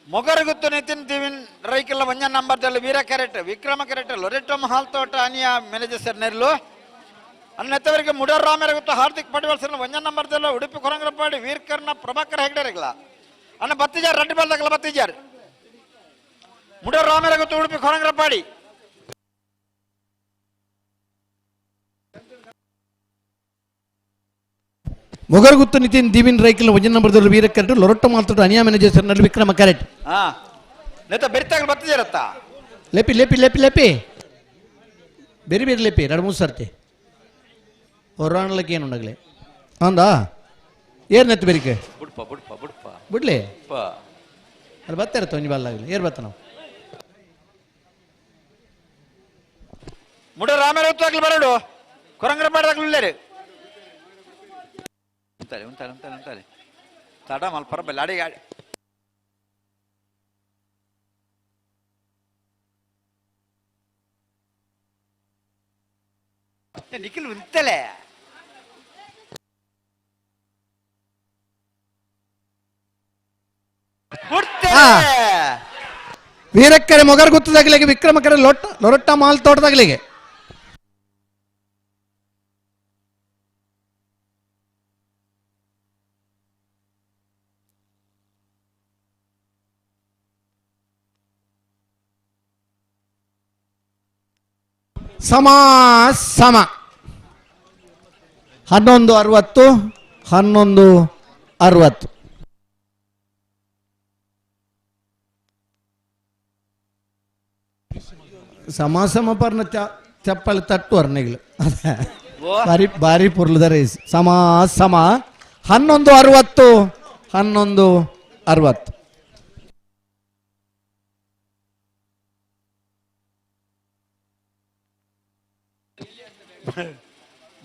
ಮೊಗರಗುತ್ತು ನಿತಿನ್ ದಿವಿನ್ ರೈಕಲ್ಲ ಒಂಜ ನಂಬರ್ದಲ್ಲಿ ವೀರ ಕ್ಯಾರೆಟ್ ವಿಕ್ರಮ ಕ್ಯಾರೆಟ್ ಲೊರೆಟಮ್ ಹಾಲ್ ತೋಟ ಅನಿಯ ಮ್ಯಾನೇಜರ್ ನೆರ್ಲು ಅನ್ನೆತ್ತವರಿಗೆ ಮುಡರ್ ರಾಮರಗುತ್ತು ಹಾರ್ದಿಕ್ ಪಡಿವಾಲ್ ಸರ್ ಒಂಜ ನಂಬರ್ದಲ್ಲಿ ಉಡುಪಿ ಕೊರಂಗರಪಾಡಿ ವೀರ್ಕರ್ನ ಪ್ರಭಾಕರ್ ಹೆಗ್ಡೆರೆಗ್ಲ ಅನ್ನ ಬತ್ತಿಜಾರ್ ರೆಡ್ಡಿ ಬಾಲ್ದಾಗಲ ಬತ್ತಿಜಾರ್ ಮುಡರ್ ರಾಮರಗುತ್ತು ಉಡುಪಿ ಕೊರಂಗರಪಾಡಿ ಮೊಗರಗುತ್ತು ನಿತಿನ್ ದಿವಿನ್ ರೈಕಲ್ ಒಂಜ ನಂಬರ್ದಲ್ಲಿ ವೀರ ಕ್ಯಾರೆಟ್ ಲೊರೆಟಮ್ ಹಾಲ್ ತೋಟ ಅನಿಯ ಮ್ಯಾನೇಜರ್ ನೆರ್ಲು ವಿಕ್ರಮ ಕ್ಯಾರೆಟ್ ಬೆರಿತಾಗಲ ಬತ್ತಿಜಾರತ್ತ ಲೆಪಿ ಲೆಪಿ ಲೆಪಿ ಲೆಪಿ ಬೇರೆ ಬೇರೆ ಲೆಪಿ 2-3 ಸರ್ತಿ ಹೊರಾಣಲಕ್ಕೆ ಏನು ಉಂಡಾಗಲೇ ಅಂದಾ ಏರ್ ನೆತ್ತು ಬೇರಿಕೆ ಬಿಡ್ಲಿ ಅಲ್ಲಿ ಬರ್ತಾ ಇರತ್ತ ಒಂಜಿ ಬಾಲಾಗಲಿ ಏರ್ ಬರ್ತ ನಾವು ಮುಡ ರಾಮರಗುತ್ತಾಗ್ಲಿ ಬರಡು ಕೊರಂಗರಪಾಡದಾಗ್ಲಿ ಇಲ್ಲೇರಿ ಉಂತಾಲೆ ತಡ ಮಲ್ಪರ ಬೆಲ್ಲ ಅಡಿಗೆ ನಿಖಿಲ್ ಉಂತಲೆ ವೀರಕೆರೆ ಮೊಗರ್ ಗುತ್ತದಾಗಲಿಗೆ ವಿಕ್ರಮಕೆರೆ ಲೊರಟ್ಟ ಮಾಲ್ ತೋಟದಾಗಲಿಗೆ ಸಮ 11:60 11:60 ಸಮ ಪರ್ನ ಚಪ್ಪಲಿ ತಟ್ಟು ವರ್ಣಿಗಳು ಬಾರಿ ಪುರ್ಲದ ರೇಸ್ ಸಮ 11:60 11:60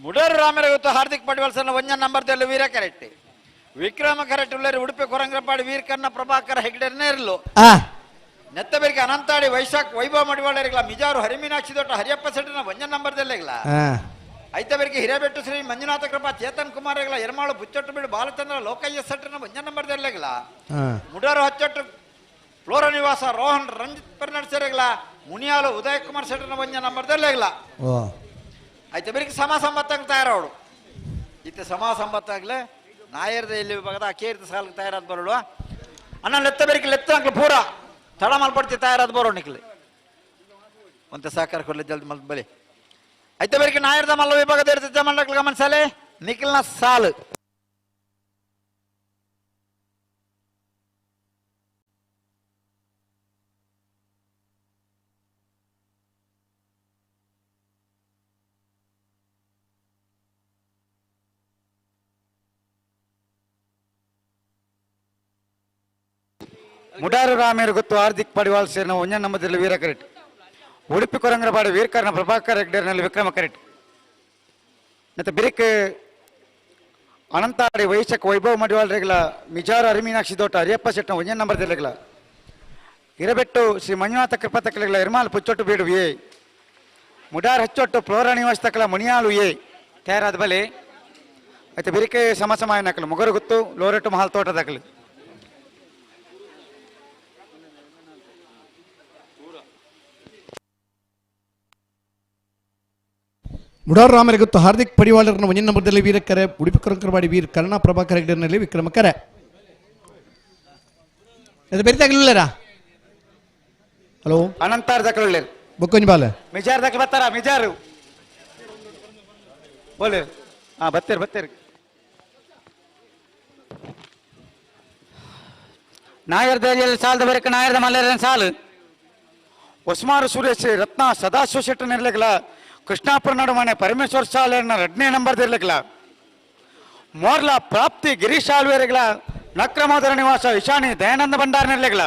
ಮುಡೇರು ರಾಮರ ಇವತ್ತು ಹಾರ್ದಿಕ್ ಪಡಿವಾಲ್ ಸರ್ ಒಂಜ ನಂಬರ್ದಲ್ಲಿ ವೀರ ಕರೆಟ್ಟಿ ವಿಕ್ರಮ ಕರೆಟ್ ಉಳ್ಳೇರಿ ಉಡುಪಿ ಕೊರಂಗ್ರಪಾಡಿ ವೀರ್ ಕನ್ನ ಪ್ರಭಾಕರ ಹೆಗ್ಡೆ ನೇರ್ಲು ನೆತ್ತಬೇರಿಗೆ ಅನಂತಾಡಿ ವೈಭವ ಮಡಿವಾಳರಿಗಳ ಮಿಜಾರು ಹರಿಮೀನಾಕ್ಷಿ ದೊಡ್ಡ ಹರಿಯಪ್ಪ ಸೆಟ್ಟಿನ ಒಂಜ ನಂಬರ್ದಲ್ಲಿಗಳ ಐತಬೇರಿಗೆ ಹಿರೇಬೆಟ್ಟು ಶ್ರೀ ಮಂಜುನಾಥ ಕೃಪಾ ಚೇತನ್ ಕುಮಾರ್ಗಳ ಎರಮಾಳು ಬುಚ್ಚೊಟ್ಟು ಬೀಡು ಬಾಲಚಂದ್ರ ಲೋಕಯ್ಯ ಸೆಟ್ಟಿನ ಒಂಜ ನಂಬರ್ದಲ್ಲಿಗಳ ಮುಡೇರು ಹಚ್ಚೊಟ್ಟು ಫ್ಲೋರ ನಿವಾಸ ರೋಹನ್ ರಂಜಿತ್ ಪೆರ್ನಡ್ಸರಿಗಳ ಮುನಿಯಾಲು ಉದಯ್ ಕುಮಾರ್ ಸೆಟ್ಟಿನ ಒಂಜ ನಂಬರ್ದಲ್ಲಿಗಳ ಆಯ್ತು ಬೇರೆ ಸಮ ಸಂಬತ್ತಂಗೆ ತಯಾರವಳು ಇತ್ತೆ ಸಮ ಸಂಬತ್ತಾಗ್ಲೆ ನಾಯರ್ದ ಎಲ್ಲಿ ವಿಭಾಗದ ಅಕೇರ್ದ ಸಾಲಕ್ಕೆ ತಯಾರಾದ ಬರೋಳು ಅಣ್ಣ ಲೆತ್ತ ಬೇರೆ ಲೆತ್ತ ಅಂಕ್ಲು ಪೂರ ತಡ ಮಲ್ಪಡ್ತಿ ತಯಾರಾದ ಬರೋ ನಿಕ್ಲಿ ಒಂತೆ ಸಹಕಾರ ಕೊಡ್ಲಿ ಜಲ್ದಿ ಮಲ್ ಬಲಿ ಆಯ್ತು ಬೇರೆ ನಾಯರ್ದ ಮಲ್ಲ ವಿಭಾಗದ ಇರ್ತದೆ ಮಂಡಕ್ಲು ಗಮನಿಸಲೆ ನಿಖಿಲ್ನ ಸಾಲು ಮುಡಾರು ರಾಮೇರು ಗೊತ್ತು ಹಾರ್ದಿಕ್ ಪಡಿವಾಲ್ ಸೇರಿನ ಒಂಜ ನಂಬರ್ದಲ್ಲಿ ವೀರ ಕರೆಟ್ ಉಡುಪಿ ಕೊರಂಗ್ರಪಾಡಿ ವೀರ್ಕರ್ನ ಪ್ರಭಾಕರ್ ಹೆಗ್ಡೇರ್ನಲ್ಲಿ ವಿಕ್ರಮ ಕರೆಟ್ ಮತ್ತೆ ಬಿರಿಕ್ ಅನಂತಾಡಿ ವೈಶಕ್ ವೈಭವ್ ಮಡಿವಾಲ್ ರೆಗ್ಲ ಮಿಜಾರು ಅರಿಮೀನಾಕ್ಷಿ ದೋಟ ಹರಿಯಪ್ಪ ಶೆಟ್ನ ಒಂಜ ನಂಬರ್ದಲ್ಲಿಗಳ ಹಿರಬೆಟ್ಟು ಶ್ರೀ ಮಂಜುನಾಥ ಕೃಪತಕ್ಕಲಿಗಳ ಎರ್ಮಾಲ್ ಪುಚ್ಚೊಟ್ಟು ಬೀಡು ಏ ಮುಡಾರ್ ಹಚ್ಚೊಟ್ಟು ಫ್ಲೋರ ನಿವಾಸ ತಕ್ಕಲ ಮುನಿಯಾಲು ಏ ತಯಾರಾದ ಬಲೆ ಮತ್ತೆ ಬಿರಿಕೆ ಸಮಸಮಾಯ ನಕಲು ಮೊಗರು ಗೊತ್ತು ಲೋರೆಟ್ಟು ಮಹಾಲ್ ತೋಟ ತಕ್ಕಲು ಮುಡಾರು ರಾಮರಿಗೆ ಗೊತ್ತು ಹಾರ್ದಿಕ್ ಪಡಿವಾಳರನ್ನ ಒಂಜ ನಂಬರ್ದಲ್ಲಿ ವೀರಕೆರೆ ಉಡುಪಿ ಕೊರಂಕರವಾಡಿ ವೀರ್ ಕರ್ಣ ಪ್ರಭಾಕರ್ ಹೆಗ್ಡೇರ್ನಲ್ಲಿ ವಿಕ್ರಮಕೆರೆ ಅದು ಬೆರಿತಾಗಲಿಲ್ಲರಾ ಹಲೋ ಅನಂತಾರ್ ದಕ್ಕಲು ಬೊಕ್ಕೊಂಜಿ ಬಾಲ ಮಿಜಾರ್ ದಕ್ಕಲು ಬರ್ತಾರ ಮಿಜಾರು ಬೋಲೆ ಬತ್ತೇರಿ ನಾಯರ್ದಲ್ಲಿ ಸಾಲದ ಬರಕ ನಾಯರ್ದ ಮಲ್ಲೇರನ ಸಾಲು ಒಸ್ಮಾರು ಸುರೇಶ್ ರತ್ನ ಸದಾಶಿವ ಶೆಟ್ಟಿ ನಿರ್ಲಿಕ್ಕಲ ಕೃಷ್ಣಾಪುರ ನಡುಮನೆ ಪರಮೇಶ್ವರ್ ಶಾಲೆಯನ್ನ 2ನೇ ನಂಬರ್ದಿರ್ಲಿಕ್ಕಲ ಮೋರ್ಲ ಪ್ರಾಪ್ತಿ ಗಿರೀಶ್ ಆಳ್ವೇರಿಗಳ ನಕ್ರಮೋದರ ನಿವಾಸ ಇಶಾನಿ ದಯಾನಂದ ಭಂಡಾರ ನಿರ್ಲಿಕ್ಕಲ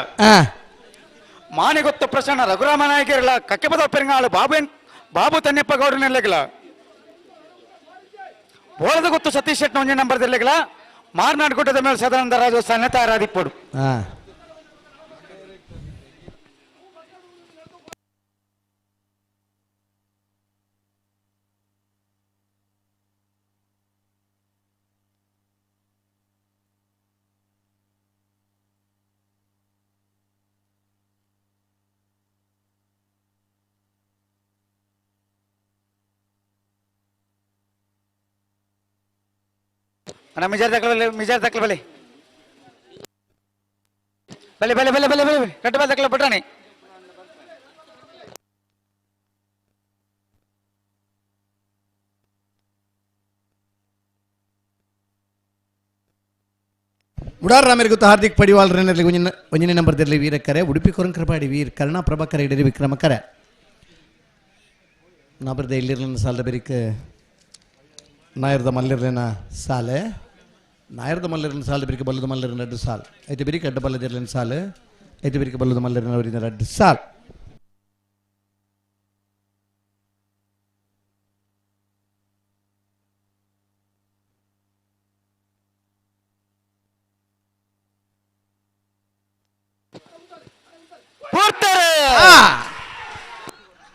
ಮಾನಿಗೊತ್ತು ಪ್ರಸನ್ನ ರಘುರಾಮ ನಾಯಕರಿಗಳ ಕಕ್ಕೆಪದ ಪೆರಿಂಗಾಳು ಬಾಬು ತನ್ಯಪ್ಪ ಗೌಡ ನಿರ್ಲಿಕ್ಕಲ ಬೋಳದ ಗೊತ್ತು ಸತೀಶ್ ಶೆಟ್ಟಿ ಒಂಜ ನಂಬರ್ದಿರ್ಲಿಕ್ಕಲ ಮಾರ್ನಾಡ್ ಗುಡ್ಡದ ಮೇಲೆ ಸದಾನಂದ ರಾಜಸ್ಥಾನ ತಯಾರಾದಿಪ್ಪಡು ಅಣ್ಣ ಮಿಜಾರ್ ದಕ್ಕಲ ಬಲೆ ಕಟ್ಟು ಬಾಲ್ ದಕ್ಕಲ ಬಿಟ್ರಾಣಿ ಮುಡಾರು ರಾಮರಿಗೆ ಗೊತ್ತು ಹಾರ್ದಿಕ್ ಪಡಿವಾಲ್ ರೇನಲ್ಲಿ ಒಂಜನೇ ನಂಬರ್ದಲ್ಲಿ ವೀರಕೆರೆ ಉಡುಪಿ ಕೊರಂಕರಪಾಡಿ ವೀರ್ ಕರ್ಣ ಪ್ರಭಾಕರ್ ಹೆಗ್ಡೇರಿ ವಿಕ್ರಮಕೆರೆ ನಾಬರ್ದ ಇಲ್ಲಿರ್ಲಿನ ಸಾಲದ ಬೆರಿಕೆ ನಾಯರ್ದ ಮಲ್ಲಿರ್ಲಿನ ಸಾಲೆ ನಾಯರ್ದ ಮಲ್ಲಿರಿನ ಸಾಲು ಬಿರಿಕೆ ಬಲ್ಲದ ಮಲ್ಲಿರಿನ 2 ಸಾಲು ಐತೆ ಬಿರಿಕೆ ಅಡ್ಡ ಬಲ್ಲದಿರ್ಲಿನ ಸಾಲು ಐತೆ ಬಿರಿಕೆ ಬಲ್ಲದ ಮಲ್ಲಿರಿನ ಅವರಿನ 2 ಸಾಲು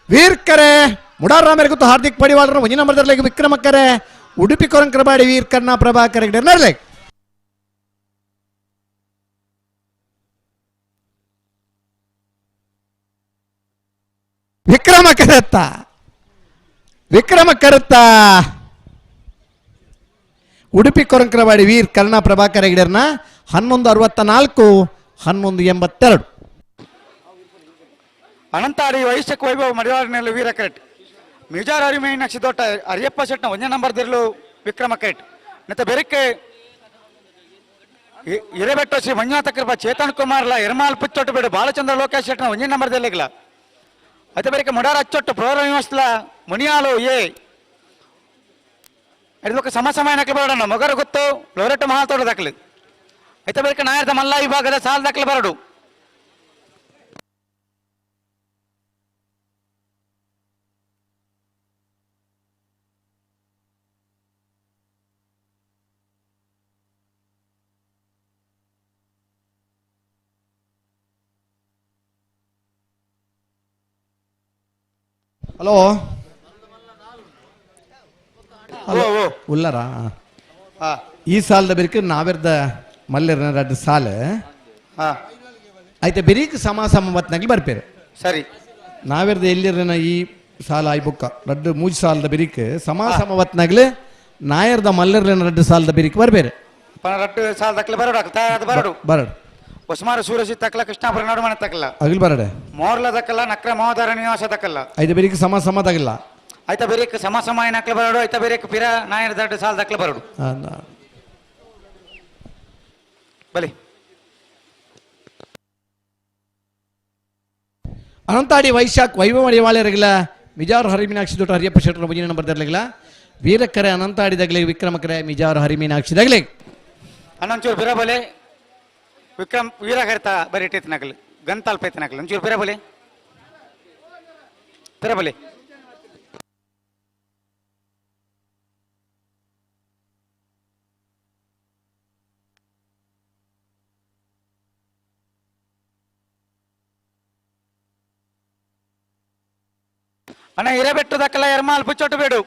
ವೀರ್ಕರೆ ಮುಡಾರು ರಾಮರಿಗೆ ಗೊತ್ತು ಹಾರ್ದಿಕ್ ಪಡಿವಾಳರ ಒಂಜ ನಂಬರ್ದಲ್ಲಿ ವಿಕ್ರಮಕೆರೆ ಉಡುಪಿ ಕೊರಂಕರಪಾಡಿ ವೀರ್ ಕರ್ಣ ಪ್ರಭಾಕರ್ ಹೆಗ್ಡೇರ್ ನರ್ಲೆ ವಿಕ್ರಮ ಕರುತ್ತ ಉಡುಪಿ ಕೊರಂಕರವಾಡಿ ವೀರ್ ಕರ್ಣ ಪ್ರಭಾಕರ್ ಹೆಗಡೆರ್ನ 1164 1182. ಅನಂತಾಡಿ ವೈಶ್ಯಕ್ ವೈಭವ ಮಡಿವಾಡಿನಲ್ಲಿ ವೀರ ಕರೆಟ್ ಮಿಜಾರ್ ಅರಿಮೈ ನಕ್ಷದೊಟ್ಟ ಅರಿಯಪ್ಪ ಶೆಟ್ನ ಒಂದೇ ನಂಬರ್ ದಿರ್ಲು ವಿಕ್ರಮ ಕರೆಟ್ ನೆತ್ತ ಬೆರಕ್ಕೆ ಇರಬೆಟ್ಟು ಶ್ರೀ ಮಂಜುನಾಥ ಕೃಪಾ ಚೇತನ್ ಕುಮಾರ್ಲ ಎರ್ಮಾಲ್ ಪುಚ್ಚೊಟ್ಟು ಬೇಡ ಬಾಲಚಂದ್ರ ಲೋಕೇಶ್ ಶೆಟ್ನ ಒಂದೇ ನಂಬರ್ ದಿರ್ಲಿಗ್ಲ అయితే బరికి ముడార అచ్చొట్టు ప్రోరవస్థల మునియాలు ఏ అది ఒక ಸಮಸಮಾನ ಬರೋಣ ಮೊಗರು ಗೊತ್ತು ಫ್ಲೋರೆಟ್ ಮಹಾತೋಡ ದಾಖಲೆ అయితే ಬರಿಗೆ ನಾಯರ್ದ ಮಲ್ಲ ವಿಭಾಗದ ಸಾಲ ದಾಖಲೆ ಬರಡು ಹಲೋ ಉಲ್ಲರಾ ಈ ಸಾಲದ ಬೆರಿಕ ನಾವೆರ್ದ ಮಲ್ಲೆರ್ನ ರಡ್ಡು ಸಾಲ ಆಯ್ತು ಬೆರೀಕ್ ಸಮಾಸಮವತ್ನಾಗ್ಲಿ ಬರ್ಪೇರು ಸರಿ ನಾವೆರ್ದ ಎಲ್ಲಿರನ ಈ ಸಾಲ ಆಯ್ಬುಕ್ಕ ರಡ್ಡು ಮೂಜ್ ಸಾಲದ ಬೆರೀಕ್ ಸಮಾಸಮವತ್ನಾಗ್ಲಿ ನಾಯರ್ದ ಮಲ್ಲೆರ್ನ ರಡ್ಡು ಸಾಲದ ಬೆರೀಕ್ ಬರ್ಬೇರು ರಡ್ಡು ಸಾಲ ದಾಖಲೆ ಬರಡು ತಯಾರಾದ ಬರಡು ಬರಡು ಉಸ್ಮಾರ ಸೂರಜಿ ತಕ್ಕಲ ಕೃಷ್ಣಾಪುರ ನಡುಮನೆ ತಕ್ಕಲ ಅಗಿಲ್ ಬರಡೆ ಮೋರ್ಲ ದಕ್ಕಲ್ಲ ನಕ್ರ ಮಹೋದರ ನಿವಾಸ ದಕ್ಕಲ್ಲ ಐದು ಬೆರೀಕ್ ಸಮಾಸಮದಾಗಿಲ್ಲ ಆಯ್ತಾ ಬೇರೆಕ್ ಸಮಸಮಾಯ ನಕ್ಲ ಬರಡು ಆಯ್ತಾ ಬೇರೆಕ್ ಪಿರ ನಾಯರ್ ದಡ್ಡ ಸಾಲ ದಕ್ಲ ಬರಡು ಬಲಿ ಅನಂತಾಡಿ ವೈಶಾಖ್ ವೈಭವ ಮಡಿವಾಳೆರಗಿಲ್ಲ ಮಿಜಾರು ಹರಿಮೀನಾಕ್ಷಿ ದೊಡ್ಡ ಹರಿಯಪ್ಪ ಶೆಟ್ಟರ ಬಜಿನ ನಂಬರ್ ತರಲಿಲ್ಲ ವೀರಕ್ಕರೆ ಅನಂತಾಡಿದಾಗಲೇ ವಿಕ್ರಮಕರೆ ಮಿಜಾರು ಹರಿಮೀನಾಕ್ಷಿದಾಗಲೇ ಅನ್ನೊಂಚೂರು ಬಿರ ಬಲೆ ವಿಕ್ರಮ್ ವೀರ ಕರಿತಾ ಬರೀ ಇಟ್ಟಿತ್ ನಕಲ್ ಗಂತಾಲ್ ಪೈತ ನಕಲ್ ಒಂಚೂರು ಬಿರ ಬಲೆ ಬಿರ ಬಲೆ ಅಣ್ಣ ಇರಬೆಟ್ಟು ದಕ್ಕಲ ಎರ್ಮಾಲ್ ಪುಚ್ಚೊಟ್ಟು ಬೇಡು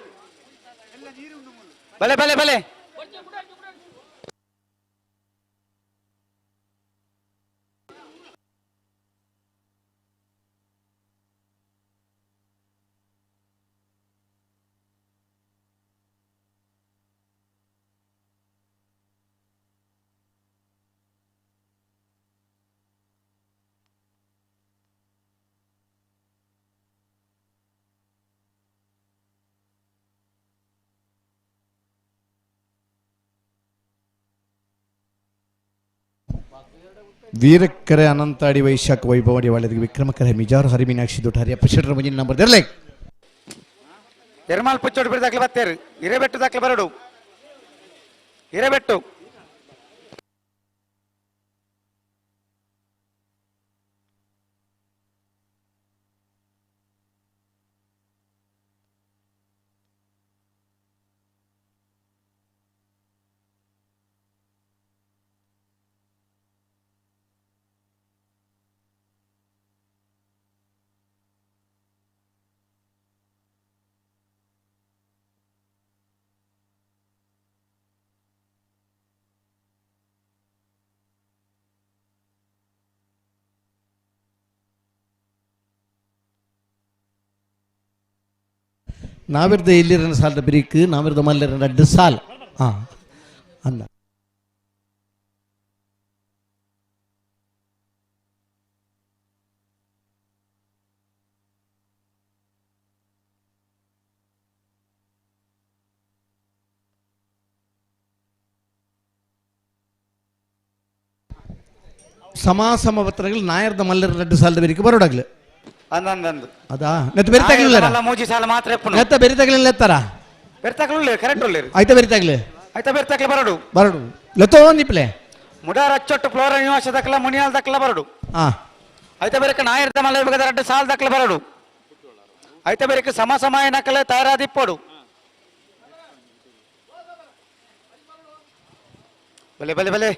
ಬಲೆ ಬಲೆ ಬಲೆ ವೀರಕ್ಕರೆ ಅನಂತಾಡಿ ವೈಶಾಖ ವೈಭವ ಮಡಿವಾಳೆರಗಿ ವಿಕ್ರಮಕರೆ ಮಿಜಾರು ಹರಿಮೀನಾಕ್ಷಿ ದೊಡ್ಡ ಹರಿಯಪ್ಪ ಶೆಟ್ಟರ ಬಜಿನ ನಂಬರ್ ತರಲೇ ಎರ್ಮಾಲ್ ಪುಚ್ಚೊಟ್ಟು ಬಿಡ ದಾಖಲೆ ಬತ್ತೇರು ಇರಬೆಟ್ಟು ದಾಖಲೆ ಬರಡು ಇರಬೆಟ್ಟು ನಾವಿರ್ದ ಎಲ್ಲಿರನ ಸಾಲದ ಬ್ರೀಕ್ ನಾವಿರ್ದ ಮಲ್ಲೆರನ ರಡ್ಡು ಸಾಲ್ ಅಂದ ಸಮಾಸಮವತ್ರಗಳು ನಾಯರ್ದ ಮಲ್ಲೆರನ ರಡ್ಡು ಸಾಲದ ಬ್ರೀಕ್ ಬರೋಡಾಗ್ಲು ಅಂದಂದು ಅದಾ ನೆತ್ತ ಬೆರಿತಾಗ್ಲಿಲ್ಲ ಮೂಜಿ ಸಾಲ ಮಾತ್ರ ಎಪ್ಪುನು ನೆತ್ತ ಬೆರಿತಾಗ್ಲಿಲ್ಲ ಎತ್ತಾರ ಬೆರ್ತಾಗ್ಲು ಕರೆಕ್ಟ್ ಉಳ್ಳೇರು ಆಯ್ತಾ ಬೆರಿತಾಗ್ಲಿ ಆಯ್ತಾ ಬೆರ್ತಾಗ್ಲೆ ಬರಡು ಬರಡು ಲತೋ ನಿಪ್ಲೆ ಮುಡಾರ ಅಚ್ಚೊಟ್ಟು ಫ್ಲೋರ ನಿವಾಸ ದಕ್ಕಲ ಮುನಿಯಾಲ್ ದಕ್ಕಲ ಬರಡು ಆಯ್ತಾ ಬೇರೆಕ ನಾಯರ್ದ ಮಲ್ಲ ವಿಭಾಗದ ರಡ್ಡು ಸಾಲ ದಕ್ಕಲ ಬರಡು ಆಯ್ತಾ ಬೇರೆಕ ಸಮಸಮಾಯ ನಕಲೆ ತಯಾರಾದಿಪ್ಪಡು ಬಲೆ ಬಲೆ ಬಲೆ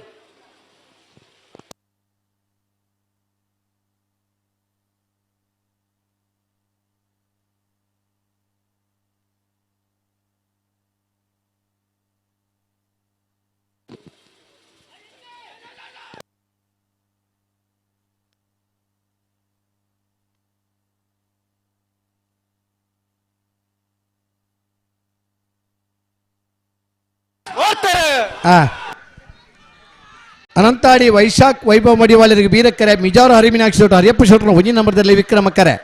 ಅನಂತಾಡಿ ವೈಶಾಖ್ ವೈಭವ್ ಮಡಿವಾಳರಿಗೆ ಬೀರಕ್ಕರೆ ಮಿಜಾರು ಹರಿಮಿನಾಕ್ಷಿ ಶೋಟ ಹರಿಯಪ್ಪ ಶೋಟನ ಒಂಜಿ ನಂಬರ್ದಲ್ಲಿ ವಿಕ್ರಮಕ್ಕರೆ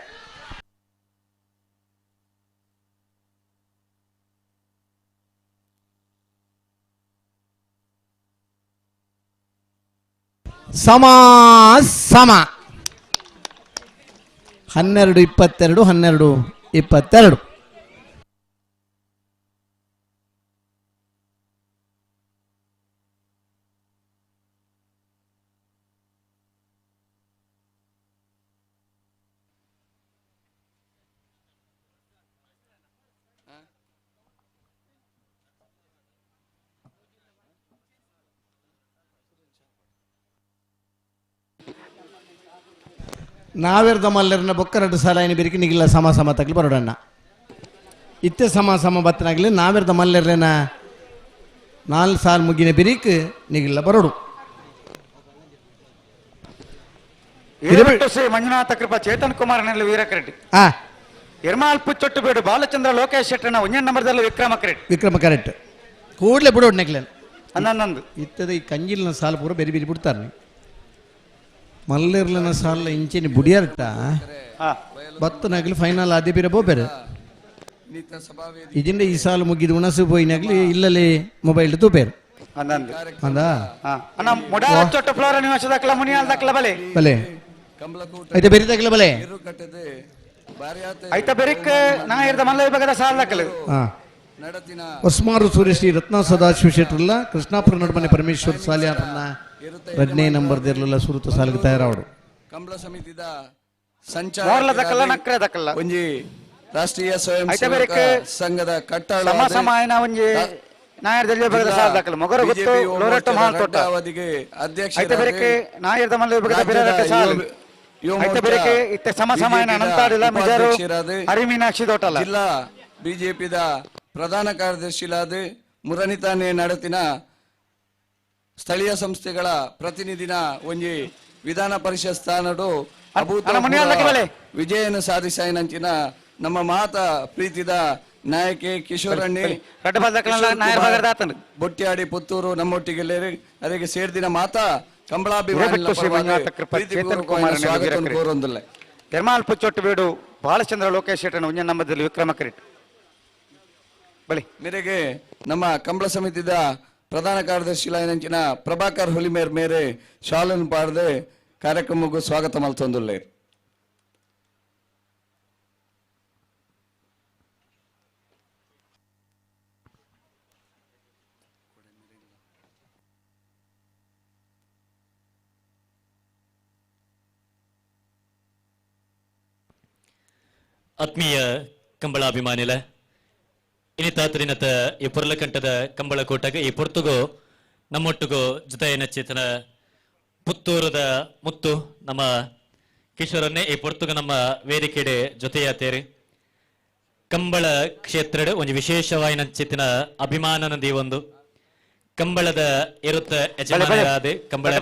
ಸಮ 12-22 12-22. ನಾವೆರ್ದ ಮಲ್ಲರ್ನ ಬೊಕ್ಕರಡು ಸಾಲಾಯಿನ ಬಿರಿಕಿ ನಿಗಿಲ್ಲ ಸಮ ತಗ್ಲಿ ಬರೋಡಣ್ಣ ಇತ್ತೆ ಸಮ ಬತ್ತನಾಗಲಿ ನಾವೆರ್ದ ಮಲ್ಲರ್ನ 4 ಸಾಲ್ ಮುಗಿನ ಬಿರಿಕ್ ನಿಗಿಲ್ಲ ಬರೋಡು ಶ್ರೀ ಮಂಜುನಾಥ ಕೃಪಾ ಚೇತನ್ ಕುಮಾರ್ ನೆಲ್ಲ ವೀರಕರೆಡ್ಡಿ ಎರ್ಮಾಲ್ ಪುಚ್ಚೊಟ್ಟುಬೇಡು ಬಾಲಚಂದ್ರ ಲೋಕೇಶ್ ಶೆಟ್ಟನ 1 ನಂಬರ್ದಲ್ಲಿ ವಿಕ್ರಮ ಕರೆಕ್ಟ್ ಕೂಡಲೇ ಬಿಡೋಡು ನೆಕ್ಲೆನ್ ಅನ್ನೊಂದು ಇತ್ತದ ಈ ಕಂಜಿಲ್ನ ಸಾಲ ಪೂರ ಬೇರೆ ಬೇರೆ ಬಿಡ್ತಾರೆ ಮಲ್ಲಿರ್ಲನ ಸಾಲ ಇಂಚಿನ ಬುಡಿಯಾರ್ಟ ಬತ್ತನಾಗ್ಲಿ ಫೈನಲ್ ಆದಿ ಬೇರೆ ಬೋಬೇರೆ ಇದಿಂದ ಈ ಸಾಲ ಮುಗಿದು ಉಣಸು ಹೋಯಿನಾಗ್ಲಿ ಇಲ್ಲಲ್ಲಿ ಮೊಬೈಲ್ ತೂಪೇರು ಅಂದ ಚೊಟ್ಟು ಫ್ಲೋರ ನಿವಾಸದಕ್ಲ ಮುನಿಯಾಲ್ ದಕ್ಲ ಬಲೆ ಬಲೆ ಐತೆ ಬೇರೆ ದಕ್ಲ ಬಲೆ ಐತೆ ಬೆರಿಕ್ ನಾ ಇರ್ದ ಮಲ್ಲ ವಿಭಾಗದ ಸಾಲ ದಕ್ಕಲು ಒಸ್ಮಾರು ಸುರೇಶ್ ರತ್ನ ಸದಾಶಿವ ಶೆಟ್ರಲ್ಲ ಕೃಷ್ಣಾಪುರ ನಡುಮನೆ ಪರಮೇಶ್ವರ್ ಸಾಲಿಯಾರನ್ನ 2ನೇ ನಂಬರ್ದಿರ್ಲಿಲ್ಲ ಸುರುತ ಸಾಲಿಗೆ ತಯಾರಾವಡು ಕಂಬಳ ಸಮಿತಿದ ಸಂಚಾರ ಒಂಜಿ ರಾಷ್ಟ್ರೀಯ ಸ್ವಯಂ ಸೇವಕ ಸಂಘದ ಕಟ್ಟಾಳ ಅವಧಿಗೆ ಅಧ್ಯಕ್ಷ ಜಿಲ್ಲಾ ಬಿಜೆಪಿದ ಪ್ರಧಾನ ಕಾರ್ಯದರ್ಶಿಲಾದ ಮುರಣಿತಾನೆ ನಡತಿನ ಸ್ಥಳೀಯ ಸಂಸ್ಥೆಗಳ ಪ್ರತಿನಿಧಿನ ಒಂಜಿ ವಿಧಾನ ಪರಿಷತ್ ಸ್ಥಾನಡು ವಿಜಯನ ಸಾಧಿಸಾಯಿನಂಚಿನ ನಮ್ಮ ಮಾತ ಪ್ರೀತಿದ ನಾಯಕಿ ಕಿಶೋರಣ್ಣಿ ಬೊಟ್ಟಿಯಾಡಿ ಪುತ್ತೂರು ನಮ್ಮೊಟ್ಟಿಗೆ ಅದಕ್ಕೆ ಸೇರ್ದಿನ ಮಾತ ಕಂಬಳಾಭಿಮಾನಿ ಎರ್ಮಾಲ್ ಪುಚ್ಚೊಟ್ಟುಬೇಡು ಬಾಲಚಂದ್ರ ಲೋಕೇಶ್ ಶೆಟ್ಟನ 1 ನಂಬರ್ದಲ್ಲಿ ವಿಕ್ರಮ ಕರೆಕ್ಟ್ ಬಲಿ ಮೇರೆಗೆ ನಮ್ಮ ಕಂಬಳ ಸಮಿತಿದ ಪ್ರಧಾನ ಕಾರ್ಯದರ್ಶಿ ಲೈನಂಚಿನ ಪ್ರಭಾಕರ್ ಹುಲಿಮೇರ್ ಮೇರೆ ಶಾಲನ್ ಪಾಡದೆ ಕಾರ್ಯಕ್ರಮಕ್ಕೂ ಸ್ವಾಗತ ಮಲ್ತೊಂದುಲ್ಲೆ ಆತ್ಮೀಯ ಕಂಬಳಾಭಿಮಾನಿಲ ಇನಿತಾತ್ರಿನತ ಈ ಪುರ್ಲಕಂಠದ ಕಂಬಳ ಕೋಟಗ ಈ ಪೊರ್ತುಗೋ ನಮ್ಮೊಟ್ಟುಗೋ ಜೊತೆಯನ ಚೇತನ ಪುತ್ತೂರದ ಮುತ್ತು ನಮ್ಮ ಕಿಶೋರನ್ನೇ ಈ ಪೊರ್ತುಗ ನಮ್ಮ ವೇದಿಕೆಡೆ ಜೊತೆಯಾತೇರಿ ಕಂಬಳ ಕ್ಷೇತ್ರ ಒಂದು ವಿಶೇಷವಾಯಿನ ಚೇತನ ಅಭಿಮಾನ ನದಿ ಒಂದು ಕಂಬಳದ ಇರುತ್ತ ಯಜಮಾನರಾದೆ ಕಂಬಳ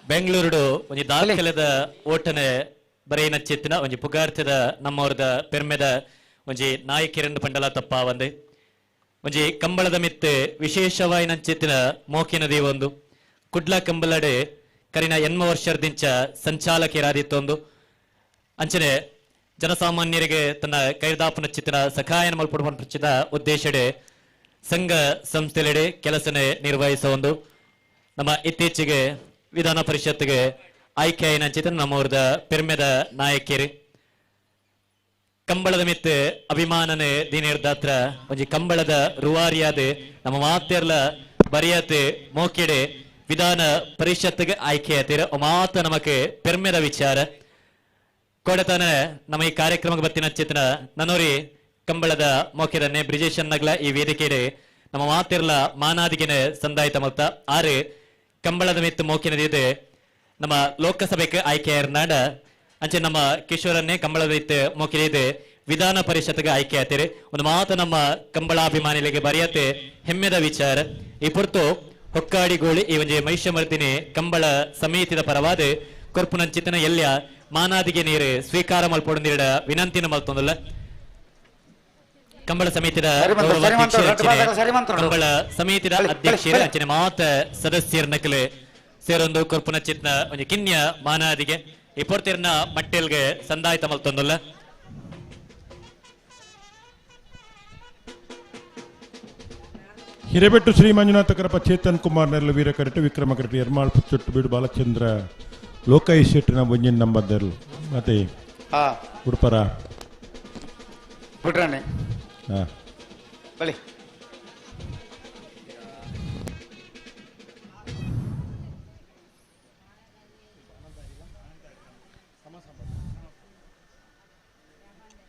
ಬೆಂಗಳೂರು ಒಂದು ದಾಖಲೆದ ಓಟನೆ ಬರೆಯಿನ ಚೇತನ ಒಂದು ಪುಗಾರ್ಥದ ನಮ್ಮವ್ರದ ಪೆರ್ಮೆದ ಒಂಜಿ ನಾಯಕಿರಂಡು ಪಂಡಲ ತಪ್ಪ ಒಂದೆ ಒಂಜಿ ಕಂಬಳದ ಮಿತ್ತೆ ವಿಶೇಷವಾಯಿನ ಚೇತಿನ ಮೋಕಿನ ದೇವೊಂದು ಕುಡ್ಲ ಕಂಬಳಡೆ ಕರಿನ 8 ವರ್ಷದಿಂಚ ಸಂಚಾಲಕಿರಾದಿತ್ತೊಂದು ಅಂಚನೆ ಜನಸಾಮಾನ್ಯರಿಗೆ ತನ್ನ ಕೈದಾಪನ ಚಿತ್ತಿನ ಸಹಾಯನ ಮಲ್ಪಡುವಂತ ಉದ್ದೇಶಡೆ ಸಂಘ ಸಂಸ್ಥೆಲೆಡೆ ಕೆಲಸನೆ ನಿರ್ವಹಿಸುವ ನಮ್ಮ ಇತ್ತೀಚೆಗೆ ವಿಧಾನ ಪರಿಷತ್ಗೆ ಆಯ್ಕೆಯಾಯಿನ ಚಿತ್ರ ನಮ್ಮವ್ರದ ಪೆರ್ಮೆದ ನಾಯಕಿಯರಿ ಕಂಬಳದ ಮಿತ್ತೆ ಅಭಿಮಾನನೆ ದಿನೇರ್ದಾತ್ರ ಒಂಜಿ ಕಂಬಳದ ರುವಾರಿಯಾದೆ ನಮ್ಮ ಮಾತೆರ್ಲ ಬರಿಯತೆ ಮೋಕೆಡೆ ವಿಧಾನ ಪರಿಷತ್ಗೆ ಆಯ್ಕೆಯಾತಿರ ಮಾತ ನಮಕ್ಕೆ ಪೆರ್ಮೆದ ವಿಚಾರ ಕೊಡತಾನ ನಮ್ಮ ಈ ಕಾರ್ಯಕ್ರಮಕ್ಕೆ ಬತ್ತಿನ ಚಿತ್ರ ನನ್ನೋರಿ ಕಂಬಳದ ಮೋಕೆದನ್ನೇ ಬ್ರಿಜೇಶನ್ ನಗ್ಲ ಈ ವೇದಿಕೆಡೆ ನಮ್ಮ ಮಾತೆರ್ಲ ಮಾನಾದಿಗೆನೆ ಸಂದಾಯಿತ ಮತ್ತ ಆರೆ ಕಂಬಳದ ಮಿತ್ತು ಮೋಕಿನದಿದೆ ನಮ್ಮ ಲೋಕಸಭೆಗೆ ಆಯ್ಕೆಯಾರ್ನಾಡ ಅಂಚೆ ನಮ್ಮ ಕಿಶೋರನ್ನೇ ಕಂಬಳದ ಇತ್ತು ಮೋಕಿದೆ ವಿಧಾನ ಪರಿಷತ್ಗೆ ಆಯ್ಕೆ ಆತೇರೆ ಒಂದು ಮಾತು ನಮ್ಮ ಕಂಬಳಾಭಿಮಾನಿಗಳಿಗೆ ಬರೆಯತ್ತೆ ಹೆಮ್ಮೆದ ವಿಚಾರ ಈ ಪೊರ್ತು ಹೊಕ್ಕಾಡಿ ಗೋಳಿ ಈ ಒಂಜಿ ಮಹಿಷಮರ್ದಿನಿ ಕಂಬಳ ಸಮಿತಿದ ಪರವಾದ ಕೊರ್ಪುನಂಚಿತನ ಎಲ್ಯ ಮಾನಾದಿಗೆ ನೀರು ಸ್ವೀಕಾರ ಮಲ್ಪೊಂದಿರ ವಿನಂತಿನ ಮಲ್ತೊಂದಲ್ಲ ಕಂಬಳ ಸಮಿತಿಯ ಸರಿಮಂತ ಕಂಬಳ ಸಮಿತಿಯ ಅಧ್ಯಕ್ಷರ ಅಂಚನೆ ಮಾತ ಸದಸ್ಯರ ನಕಲೆ ಸೇರೊಂದು ಕೊರ್ಪುನ ಚಿತ್ನ ಒಂದು ಕಿನ್ಯ ಮಾನಾದಿಗೆ ಈ ಪೊರ್ತಿರ್ನ ಮಟ್ಟೆಲ್ಗೆ ಸಂದಾಯಿತ ಮಲ್ತೊಂದಲ್ಲ ಹಿರೇಬೆಟ್ಟು ಶ್ರೀ ಮಂಜುನಾಥ ಕರಪ ಚೇತನ್ ಕುಮಾರ್ ನೆರಳು ವೀರಕರಟು ವಿಕ್ರಮ ಕರಟು ಎರ್ಮಾಳ್ ಪುಚ್ಚೊಟ್ಟು ಬೀಡು ಬಾಲಚಂದ್ರ ಲೋಕಾಯಿ ಶೆಟ್ಟಿನ ಒಂಜಿನ ನಂಬರ್ದರ್ಲು ಮತ್ತೆ ಉಡುಪರ ಬಿಟ್ರಾನೆ ಹಾಂ ಬಳಿ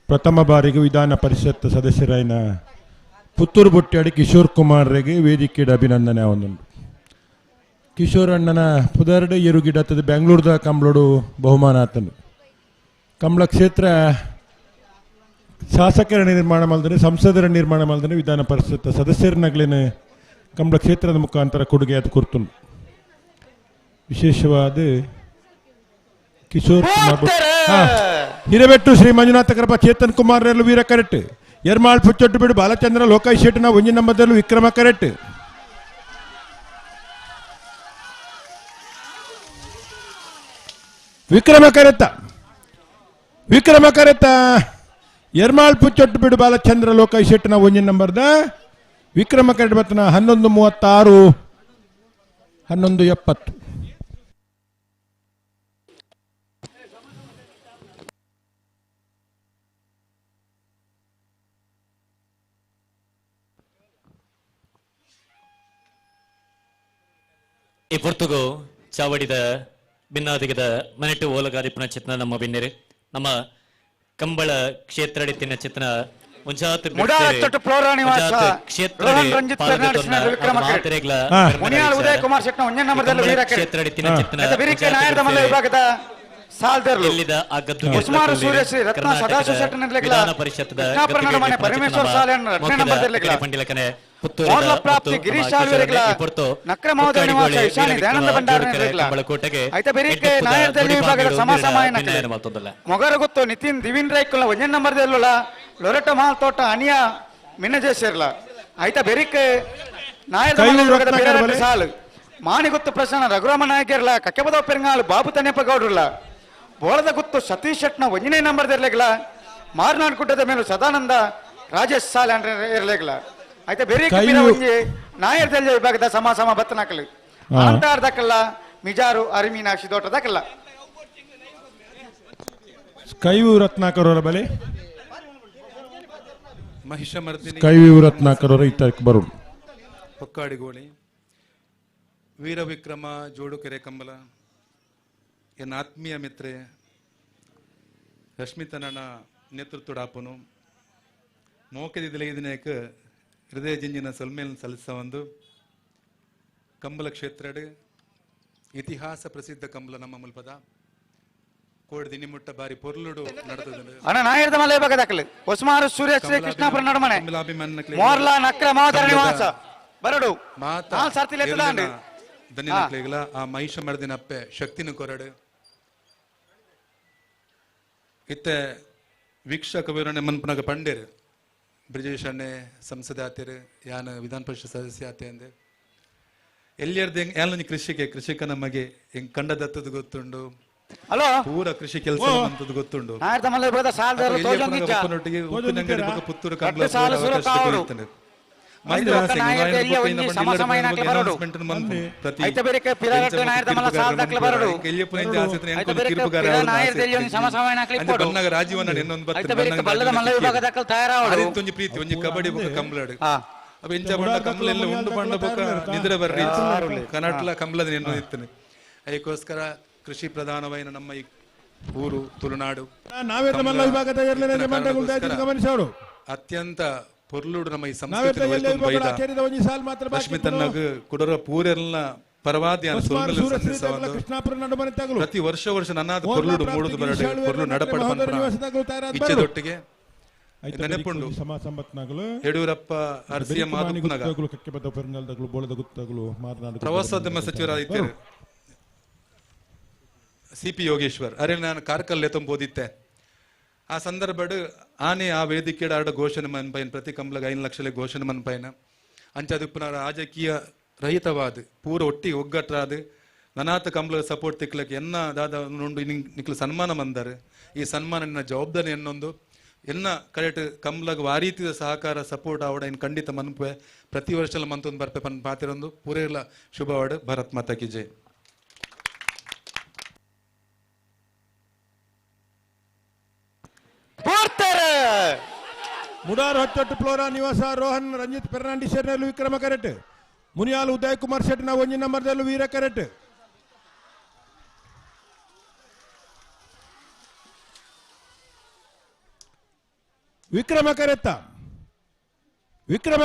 ಪ್ರಥಮ ಬಾರಿಗೆ ವಿಧಾನ ಪರಿಷತ್ ಸದಸ್ಯರಾಯಿನ ಪುತ್ತೂರು ಬೊಟ್ಟಾಡಿ ಕಿಶೋರ್ ಕುಮಾರ್ಗೆ ವೇದಿಕೆಯ ಅಭಿನಂದನೆ ಅವನುಂಟು ಕಿಶೋರ್ ಅಣ್ಣನ ಪುದರ್ಡೆ ಎರುಗಿಡತ್ತದ ಬೆಂಗಳೂರದ ಕಂಬಳೋಡು ಬಹುಮಾನ ಆತನು ಕಂಬಳ ಕ್ಷೇತ್ರ ಶಾಸಕರ ನಿರ್ಮಾಣ ಮಾಡಿದ್ರೆ ಸಂಸದರ ನಿರ್ಮಾಣ ಮಾಡಿದ್ರೆ ವಿಧಾನ ಪರಿಷತ್ ಸದಸ್ಯರನ್ನಾಗಲೇನೆ ಕಂಬಳ ಕ್ಷೇತ್ರದ ಮುಖಾಂತರ ಕೊಡುಗೆ ಅದು ಕೊಡ್ತು ವಿಶೇಷವಾದ ಕಿಶೋರ್ ಕುಮಾರ್ ಹಿರೇಬೆಟ್ಟು ಶ್ರೀ ಮಂಜುನಾಥ ಕರಪ ಚೇತನ್ ಕುಮಾರ್ ನೆರಳು ವೀರ ಕರೆಟ್ ಎರ್ಮಾಳ್ ಪುಚ್ಚೊಟ್ಟು ಬಿಡು ಬಾಲಚಂದ್ರ ಲೋಕಾಯಿ ಶೆಟ್ಟಿನ ಒಂಜಿ ನಂಬರ್ದಲ್ಲೂ ವಿಕ್ರಮ ಕರೆಟ್ ವಿಕ್ರಮ ಕರೆತ ಎರ್ಮಾಳ್ ಪುಚ್ಚೊಟ್ಟು ಬಿಡು ಬಾಲಚಂದ್ರ ಲೋಕಾಯಿ ಶೆಟ್ಟಿನ ಒಂಜಿ ನಂಬರ್ದ ವಿಕ್ರಮ ಕರೆಟ್ ಬತ್ತನ 11:36 11:70 ಈ ಪೊರ್ತುಗು ಚಾವಡಿದ ಭಿನ್ನಾದಿಗದ ಮನೆಟ್ಟು ಓಲಗಾದಿಪ್ಪನ ಚಿತ್ನ ನಮ್ಮ ಬಿನ್ನೆರೆ ನಮ್ಮ ಕಂಬಳ ಕ್ಷೇತ್ರ ಅಡಿತಿನ ಚಿತ್ನ ಉದಯ ಕುಮಾರ್ ಶೆಟ್ನ ಒಂಜ ನಂಬರ್ದಲ್ಲಿ ಕ್ಷೇತ್ರ ಅಡಿತಿನ ಚಿತ್ನ ವಿಭಾಗದ ಎಲ್ಲಿದ ಆ ಗದ್ದು ಉಸ್ಮಾರು ಸೂರ್ಯಶ್ರೀ ರತ್ನ ಸದಾಶಿವ ಶೆಟ್ಟ ವಿಧಾನ ಪರಿಷತ್ದ ಪರಮೇಶ್ವರ ಸಾಲೆ ಪಂಡಿಲಕನೆ ಮೋರ್ಲ ಪ್ರಾಪ್ತಿ ಗಿರೀಶ್ ಆಳ್ವೇರಿಗಳ ನಕ್ರ ಮಹೋದಯ ನಿವಾಸ ಈಶಾನಿ ದಯಾನಂದ ಭಂಡಾರ ಕೋಟೆಗೆ ಐತ ಬೆರಿಕೆ ನಾಯರ್ದಲ್ಲಿ ವಿಭಾಗದ ಸಮಸಮಾಯನ ಮೊಗರ ಗೊತ್ತು ನಿತಿನ್ ದಿವಿನ್ ರೈಕುಲ ಒಂಜ ನಂಬರ್ದಲ್ಲ ಲೊರೆಟ ಮಾಲ್ ತೋಟ ಅನಿಯ ಮಿನ್ನಜೆ ಸೇರ್ಲ ಐತ ಬೆರಿಕೆ ನಾಯರ್ದ ಸಾಲು ಮಾನಿ ಗೊತ್ತು ಪ್ರಸನ್ನ ರಘುರಾಮ ನಾಯಕರ್ಲ ಕಕ್ಕೆಬದ ಪೆರಂಗಾಳು ಬಾಬು ತನ್ಯಪ್ಪ ಗೌಡ್ರಲ್ಲ ಬೋಳದ ಗೊತ್ತು ಸತೀಶ್ ಶೆಟ್ನ ಒಂಜನೇ ನಂಬರ್ದಿರ್ಲೆಗ್ಲ ಮಾರ್ನಾಡ್ ಗುಡ್ಡದ ಮೇಲೂ ಸದಾನಂದ ರಾಜೇಶ್ ಸಾಲೆ ಇರ್ಲೆಗ್ಲ అయితే బెరీకి పిరవంజి నాయర్దల్య విభాగದ ಸಮ ಬತ್ತನಕಲು ಅನಂತಾರ್ ದಕಲ್ಲ ಮಿಜಾರು ಅರಿಮೀನಾಕ್ಷಿ ದೋಟ ದಕಲ್ಲ ಸ್ಕೈವು ರತ್ನಾಕರ್ ಅವರ ಬಲೆ ಮಹಿಷಮರ್ದಿನಿ ಸ್ಕೈವು ರತ್ನಾಕರ್ ಅವರ ಇತ್ತಕ್ಕೆ ಬರು ಹೊಕ್ಕಾಡಿಗೋಳಿ ವೀರ ವಿಕ್ರಮ ಜೋಡುಕೆರೆ ಕಂಬಲ ಎನ್ನ ಆತ್ಮೀಯ ಮಿತ್ರೆ ರಶ್ಮಿತನನ ನೇತೃತ್ವಡಾಪನು ಮೋಕೆದಿದ್ದಲೆ ಇದನೇಕ ಹೃದಯ ಜಿಂಜಿನ ಸಲ್ಮೇಲ್ ಸಲ್ಲಿಸವಂದು ಕಂಬಲ ಕ್ಷೇತ್ರಡ್ ಇತಿಹಾಸ ಪ್ರಸಿದ್ಧ ಕಂಬಲ ನಮ್ಮ ಮುಲ್ಪದ ಕೋಡ್ ದಿನಿಮುಟ್ಟ ಬಾರಿ ಪೊರ್ಲುಡು ನಡೆದದು ಅಣ್ಣ ನಾಯರ್ದ ಮಲೆ ಬಗದಕಲು ಉಸ್ಮಾರು ಸೂರ್ಯಶ್ರೀ ಕೃಷ್ಣಾಪುರ ನಡಮನೆ ಮೋರ್ಲಾ ನಕ್ರ ಮಹೋದರ ನಿವಾಸ ಬರಡು ಮಾತಾ ಸರ್ತಿಲೆತ್ತದಾಂಡು ದನಿನಕ್ಲೆಗಲ ಆ ಮಹಿಷ ಮರ್ದಿನಪ್ಪೆ ಶಕ್ತಿನ ಕೊರಡು ಇತ್ತೆ ವೀಕ್ಷಕ ವಿವರಣೆ ಮನ್ಪನಾಗ ಪಂಡೇರು ಬ್ರಿಜೇಶ್ ಅಣ್ಣೆ ಸಂಸದ ಆತೇರು ಯಾನ ವಿಧಾನ ಪರಿಷತ್ ಸದಸ್ಯ ಆತೆ ಅಂದೆ ಎಲ್ಲಿಯರ್ದು ಹೆಂಗ್ ಯಾಲೊಂದು ಕೃಷಿಕ ನಮಗೆ ಹೆಂಗ್ ಕಂಡದತ್ತದ ಗೊತ್ತುಂಡು ಹಲೋ ಪೂರ ಕೃಷಿ ಕೆಲಸ ಅಂತದ್ದು ಗೊತ್ತುಂಡು ಪುತ್ತೂರು ಕಂಬಳ ಪ್ರೀತಿ ಒಂಜಿ ಕಬಡ್ಡಿ ಕಂಬಳಡು ಎಂಚ ಬಣ್ಣ ಕಂಬಳೆಲ್ಲ ಉಂಡು ಬಣ್ಣ ಬೊಕ ನಿದ್ರೆ ಬರ್ರಿ ಕರ್ನಾಟಕ ಕಂಬಳದ ನೆನ್ನು ಇತ್ತನೆ ಅದಕ್ಕೋಸ್ಕರ ಕೃಷಿ ಪ್ರಧಾನವಾದ ನಮ್ಮ ಈ ಊರು ತುಳುನಾಡು ಅತ್ಯಂತ ಪೊರ್ಲುಡು ನಮ್ಮ ಈ ಸಂಸ್ಕೃತಿ ರಶ್ಮಿತನ್ನಗ ಕುಡರ ಪೂರೆಲ್ಲ ಪರವಾದಿ ಪ್ರತಿ ವರ್ಷ ನನ್ನಾದ ಪೊರ್ಲುಡು ಮೂಡುದು ಬರಡು ಪೊರ್ಲು ನಡಪಡ ಇಚ್ಛೆದೊಟ್ಟಿಗೆ ನೆನಪುಂಡು ಯಡಿಯೂರಪ್ಪ ಅರ್ಸಿಯ ಮಾತುಕುನಗ ಪ್ರವಾಸೋದ್ಯಮ ಸಚಿವರಾಗಿದ್ದರು ಸಿಪಿ ಯೋಗೇಶ್ವರ್ ಅರೆ ನಾನು ಕಾರ್ಕಲ್ ಎತ್ತಂಬೋದಿತ್ತೆ ಆ ಸಂದರ್ಭಡು ಆನೆ ಆ ವೇದಿಕೆಡ ಆಡ ಘೋಷಣೆ ಮನ್ಪೈನ ಪ್ರತಿ ಕಂಬಳಗ 5 ಲಕ್ಷಲೆ ಘೋಷಣೆ ಮನ್ಪೈನ ಅಂಚದು ಪುನಃ ರಾಜಕೀಯ ರಹಿತವಾದ ಪೂರ ಒಟ್ಟಿಗೆ ಒಗ್ಗಟ್ಟಾದ ನನಾತ ಕಂಬಳ ಸಪೋರ್ಟ್ ತಿಕ್ಲಕ್ಕೆ ಎನ್ನ ದಾದ ನೋಡು ನಿಕ್ಲು ಸನ್ಮಾನ ಮಂದಾರೆ ಈ ಸನ್ಮಾನ ನಿನ್ನ ಜವಾಬ್ದಾರಿ ಎನ್ನೊಂದು ಎನ್ನ ಕರೆಕ್ಟ್ ಕಂಬಳಗ ವಾರೀತಿದ ಸಹಕಾರ ಸಪೋರ್ಟ್ ಆವಡ ಇನ್ನು ಖಂಡಿತ ಮನ್ಪೆ ಪ್ರತಿ ವರ್ಷ ಮಂತೊಂದು ಬರ್ಪೆ ಪನ್ ಪಾತಿರೊಂದು ಪೂರೆಲ್ಲ ಶುಭವಾಡ ಭಾರತ್ ಮಾತಾ ಕಿ ಜೈ. ಮುಡಾರ್ ಹೊಚ್ಚೊಟ್ಟು ಫ್ಲೋರಾ ನಿವಾಸ ರೋಹನ್ ರಂಜಿತ್ ಫೆರ್ನಾಂಡಿಸ್ ನೆರಲು ವಿಕ್ರಮ ಕರೆಟ್ ಮುನಿಯಾಲ್ ಉದಯ್ ಕುಮಾರ್ ಶೆಟ್ನ 1 ನಂಬರ್ದಲ್ಲೂ ವೀರ ಕರೆಟ್ ವಿಕ್ರಮ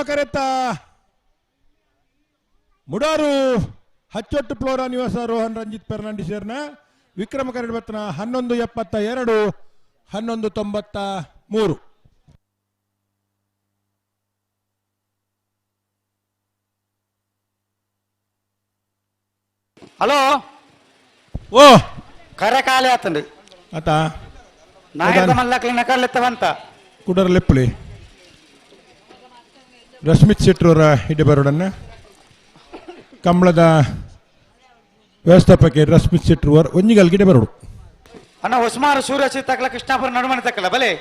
ಕರೆತ್ತ ಮುಡಾರು ಹಚ್ಚೊಟ್ಟು ಫ್ಲೋರಾ ನಿವಾಸ ರೋಹನ್ ರಂಜಿತ್ ಫೆರ್ನಾಂಡಿಸ್ ವಿಕ್ರಮ ಕರೆಟ್ ಬತ್ತನ 1172 1193. ಹಲೋ ಓ ಕರೆ ಕಾಲೇ ಆತಂಡು ಆತ ನಾಯಕ ಮಲ್ಲಕ್ಲಿ ನಕಲೆತ್ತವಂತ ಕುಡರ್ ಲೆಪ್ಪಳಿ ರಶ್ಮಿತ್ ಶೆಟ್ಟರವರ ಹಿಡೆ ಬರೋಡನ್ನ ಕಂಬಳದ ವ್ಯವಸ್ಥಾಪಕ ರಶ್ಮಿತ್ ಶೆಟ್ಟರವರ ಒಂಜಿಗಲ್ ಗಿಡೆ ಬರೋಡು ಅಣ್ಣ ಹೊಸ್ಮಾರು ಸೂರ್ಯಸಿ ತಕ್ಕಲ ಕೃಷ್ಣಾಪುರ ನಡುಮನೆ ತಕ್ಕಲ ಬಲೆ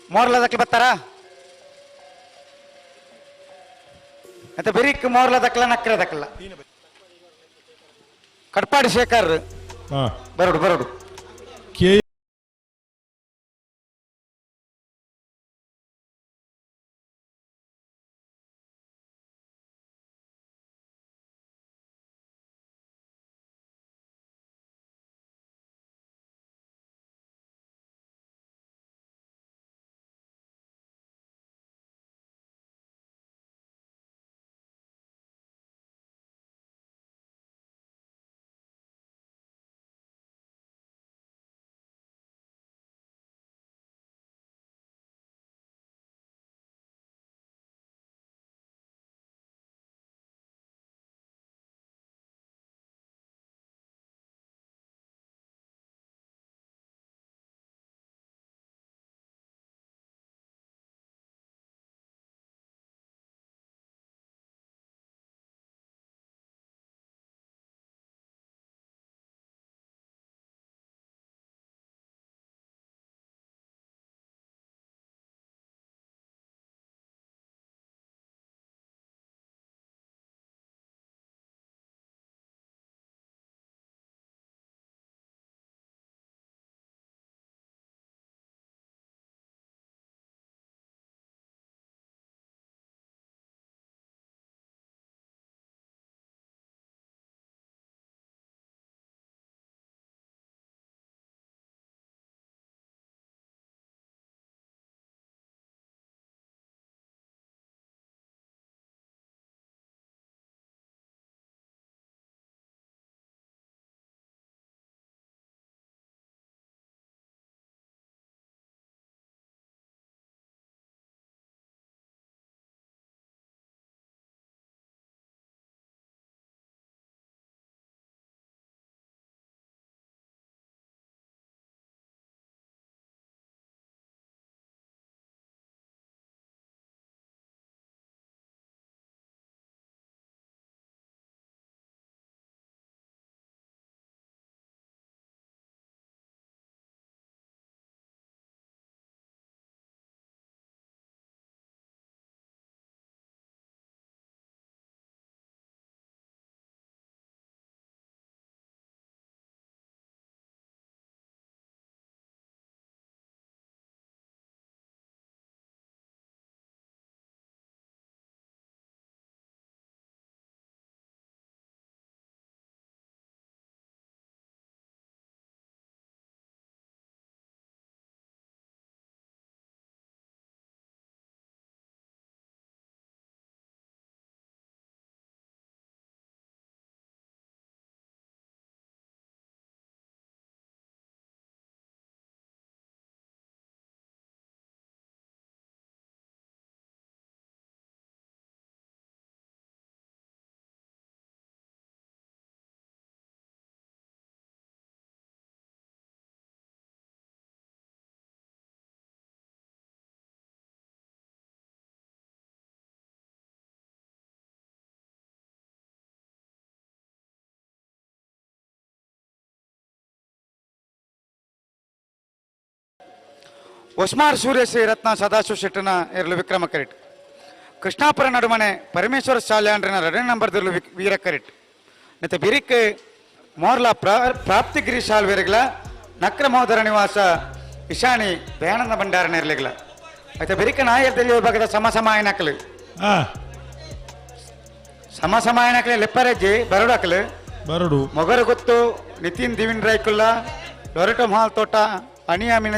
ಮೋರ್ಲದಕ್ಕೆ ಬರ್ತಾರ ಮತ್ತೆ ಬಿರಿಕ್ ಮೋರ್ಲದಕ್ಕಲ್ಲ ನಕ್ರದಕ್ಕಲ್ಲ ಕಟ್ಪಾಡಿ ಶೇಖರ್ ಬರೋಡು ಕೆ ಒಸ್ಮಾರ್ ಸೂರ್ಯಶ್ರೀ ರತ್ನ ಸದಾಶಿವ ಶೆಟ್ಟನ ಎರಲು ವಿಕ್ರಮ ಕರಿಟ್ ಕೃಷ್ಣಾಪುರ ನಡುಮನೆ ಪರಮೇಶ್ವರ ಶಾಲ್ಯಾಂಡ್ರನ 2 ನಂಬರ್ದಲ್ಲೂ ವೀರ ಕರಿಟ್ ಮತ್ತೆ ಬಿರಿಕ್ ಮೋರ್ಲ ಪ್ರಾಪ್ತಿಗಿರಿ ಶಾಲ್ವೇರಿಗಳ ನಕ್ರ ಮಹೋದರ ನಿವಾಸ ಇಶಾಣಿ ದಯಾನಂದ ಭಂಡಾರ ನೆರಲಿಗಳ ಮತ್ತೆ ಬಿರಿಕ್ ನಾಯಕದಲ್ಲಿ ವಿಭಾಗದ ಸಮಸಮಾಯನಕಲು ಸಮಸಮಾಯನಕಲೆ ಲೆಪ್ಪರೆಜ್ಜಿ ಬರಡು ಮೊಗರು ಗೊತ್ತು ನಿತಿನ್ ದಿವಿನ್ ರೈಕುಲ್ಲ ಲೊರೆಟೋ ಮಹಾಲ್ ತೋಟ ಅನಿಯಾಮಿನ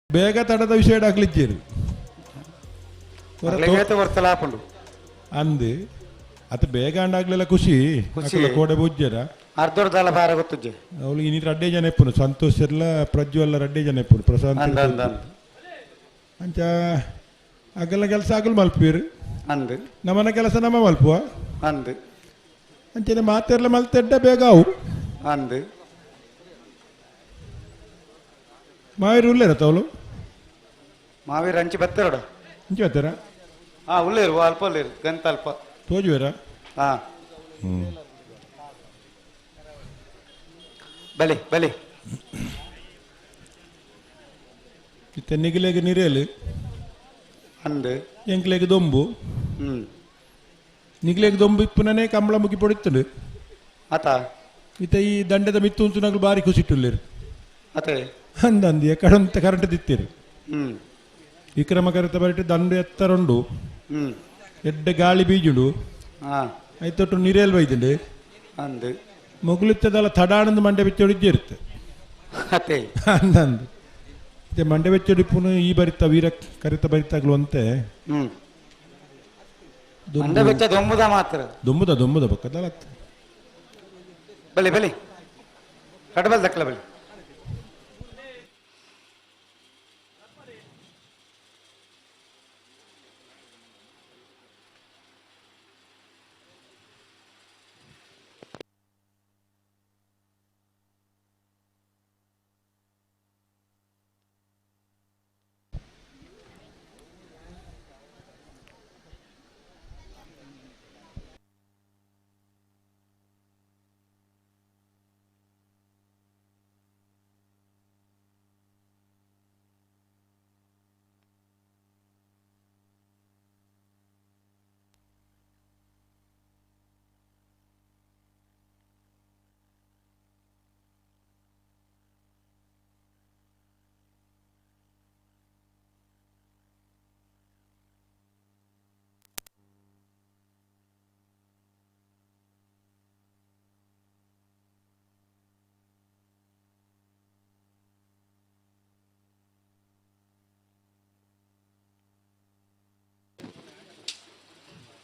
ಬೇಗ ತಡದ ವಿಷಯ ಆಗ್ಲಿಚ್ಚೇರು ವರ್ತಲಾಪುಂಡು ಅಂದು ಅತ ಬೇಗ ಅಂಡಾಗ್ಲೆಲ್ಲ ಖುಷಿ ಕೋಡೆ ಬುಜ್ಜರ ಅರ್ಧೋರ್ದಲ್ಲ ಭಾರ ಗೊತ್ತುಜ್ಜೆ ಅವಳು ಇನಿ ರಡ್ಡೆ ಜನ ಇಪ್ಪುನು ಸಂತೋಷ್ ಎಲ್ಲ ಪ್ರಜ್ವಲ್ಲ ರಡ್ಡೆ ಜನ ಇಪ್ಪುನು ಪ್ರಶಾಂತ್ ಅಂಚ ಅಗಲ ಕೆಲಸ ಆಗಲು ಮಲ್ಪೀರು ಅಂದು ನಮ್ಮನ ಕೆಲಸ ನಮ್ಮ ಮಲ್ಪುವ ಅಂದು ಅಂಚನೆ ಮಾತೆರ್ಲ ಮಲ್ತೆಡ್ಡ ಬೇಗ ಅವು ಅಂದು ಮಾವಿರು ಉಳ್ಳೇರ ತವಳು ಮಾವೀರ ಅಂಚಿ ಬತ್ತರೋಡ ಇಂಚಿ ಬತ್ತಾರ ಉಳ್ಳೇರು ಅಲ್ಪ ಉಳ್ಳೇರು ಗಂತ ಅಲ್ಪ ತೋಜುವೇರ ಬಲಿ ಬಲಿ ಇತ್ತ ನಿಗಿಲೆಗೆ ನಿರೇಲು ಅಂದು ಎಂಕ್ಲೆಗೆ ದೊಂಬು ನಿಗಿಲೆಗೆ ದೊಂಬು ಇಪ್ಪುನೇ ಕಂಬಳ ಮುಗಿ ಪೊಡಿತ್ತುಂಡು ಆತ ಇತ್ತ ಈ ದಂಡದ ಮಿತ್ತು ಉಂಚುನಾಗಲು ಬಾರಿ ಖುಷಿಟ್ಟುಳ್ಳೇರು ಅತೆ ಅಂದಂದು ಎಕಡಂತ ಕರೆಂಟ್ ದಿತ್ತೇರು ವಿಕ್ರಮ ಕರೆತ ಬರಿಟ್ಟು ದಂಡು ಎತ್ತರುಂಡು ಎಡ್ಡ ಗಾಳಿ ಬೀಜುಡು ಐತೊಟ್ಟು ನಿರೇಲ್ ಬೈದುಂಡು ಅಂದು ಮೊಗುಲಿತ್ತದಲ್ಲ ತಡಾನಂದು ಮಂಡೆ ಬೆಚ್ಚೊಡಿಜ್ಜಿರುತ್ತೆ ಅತೆ ಅಂದಂದು ಮತ್ತೆ ಮಂಡೆ ಬೆಚ್ಚೊಡಿಪ್ಪುನು ಈ ಬರಿತ ವೀರ ಕರೆತ ಬರಿತಾಗ್ಲು ಅಂತೆ ಮಂಡೆ ಬೆಚ್ಚ ದೊಂಬುದ ಮಾತ್ರ ದೊಂಬುದ ಬಕ್ಕದಲ್ಲ ಬಲಿ ಬಲಿ ಕಡಬಲ್ ದಕ್ಕಲ ಬಲಿ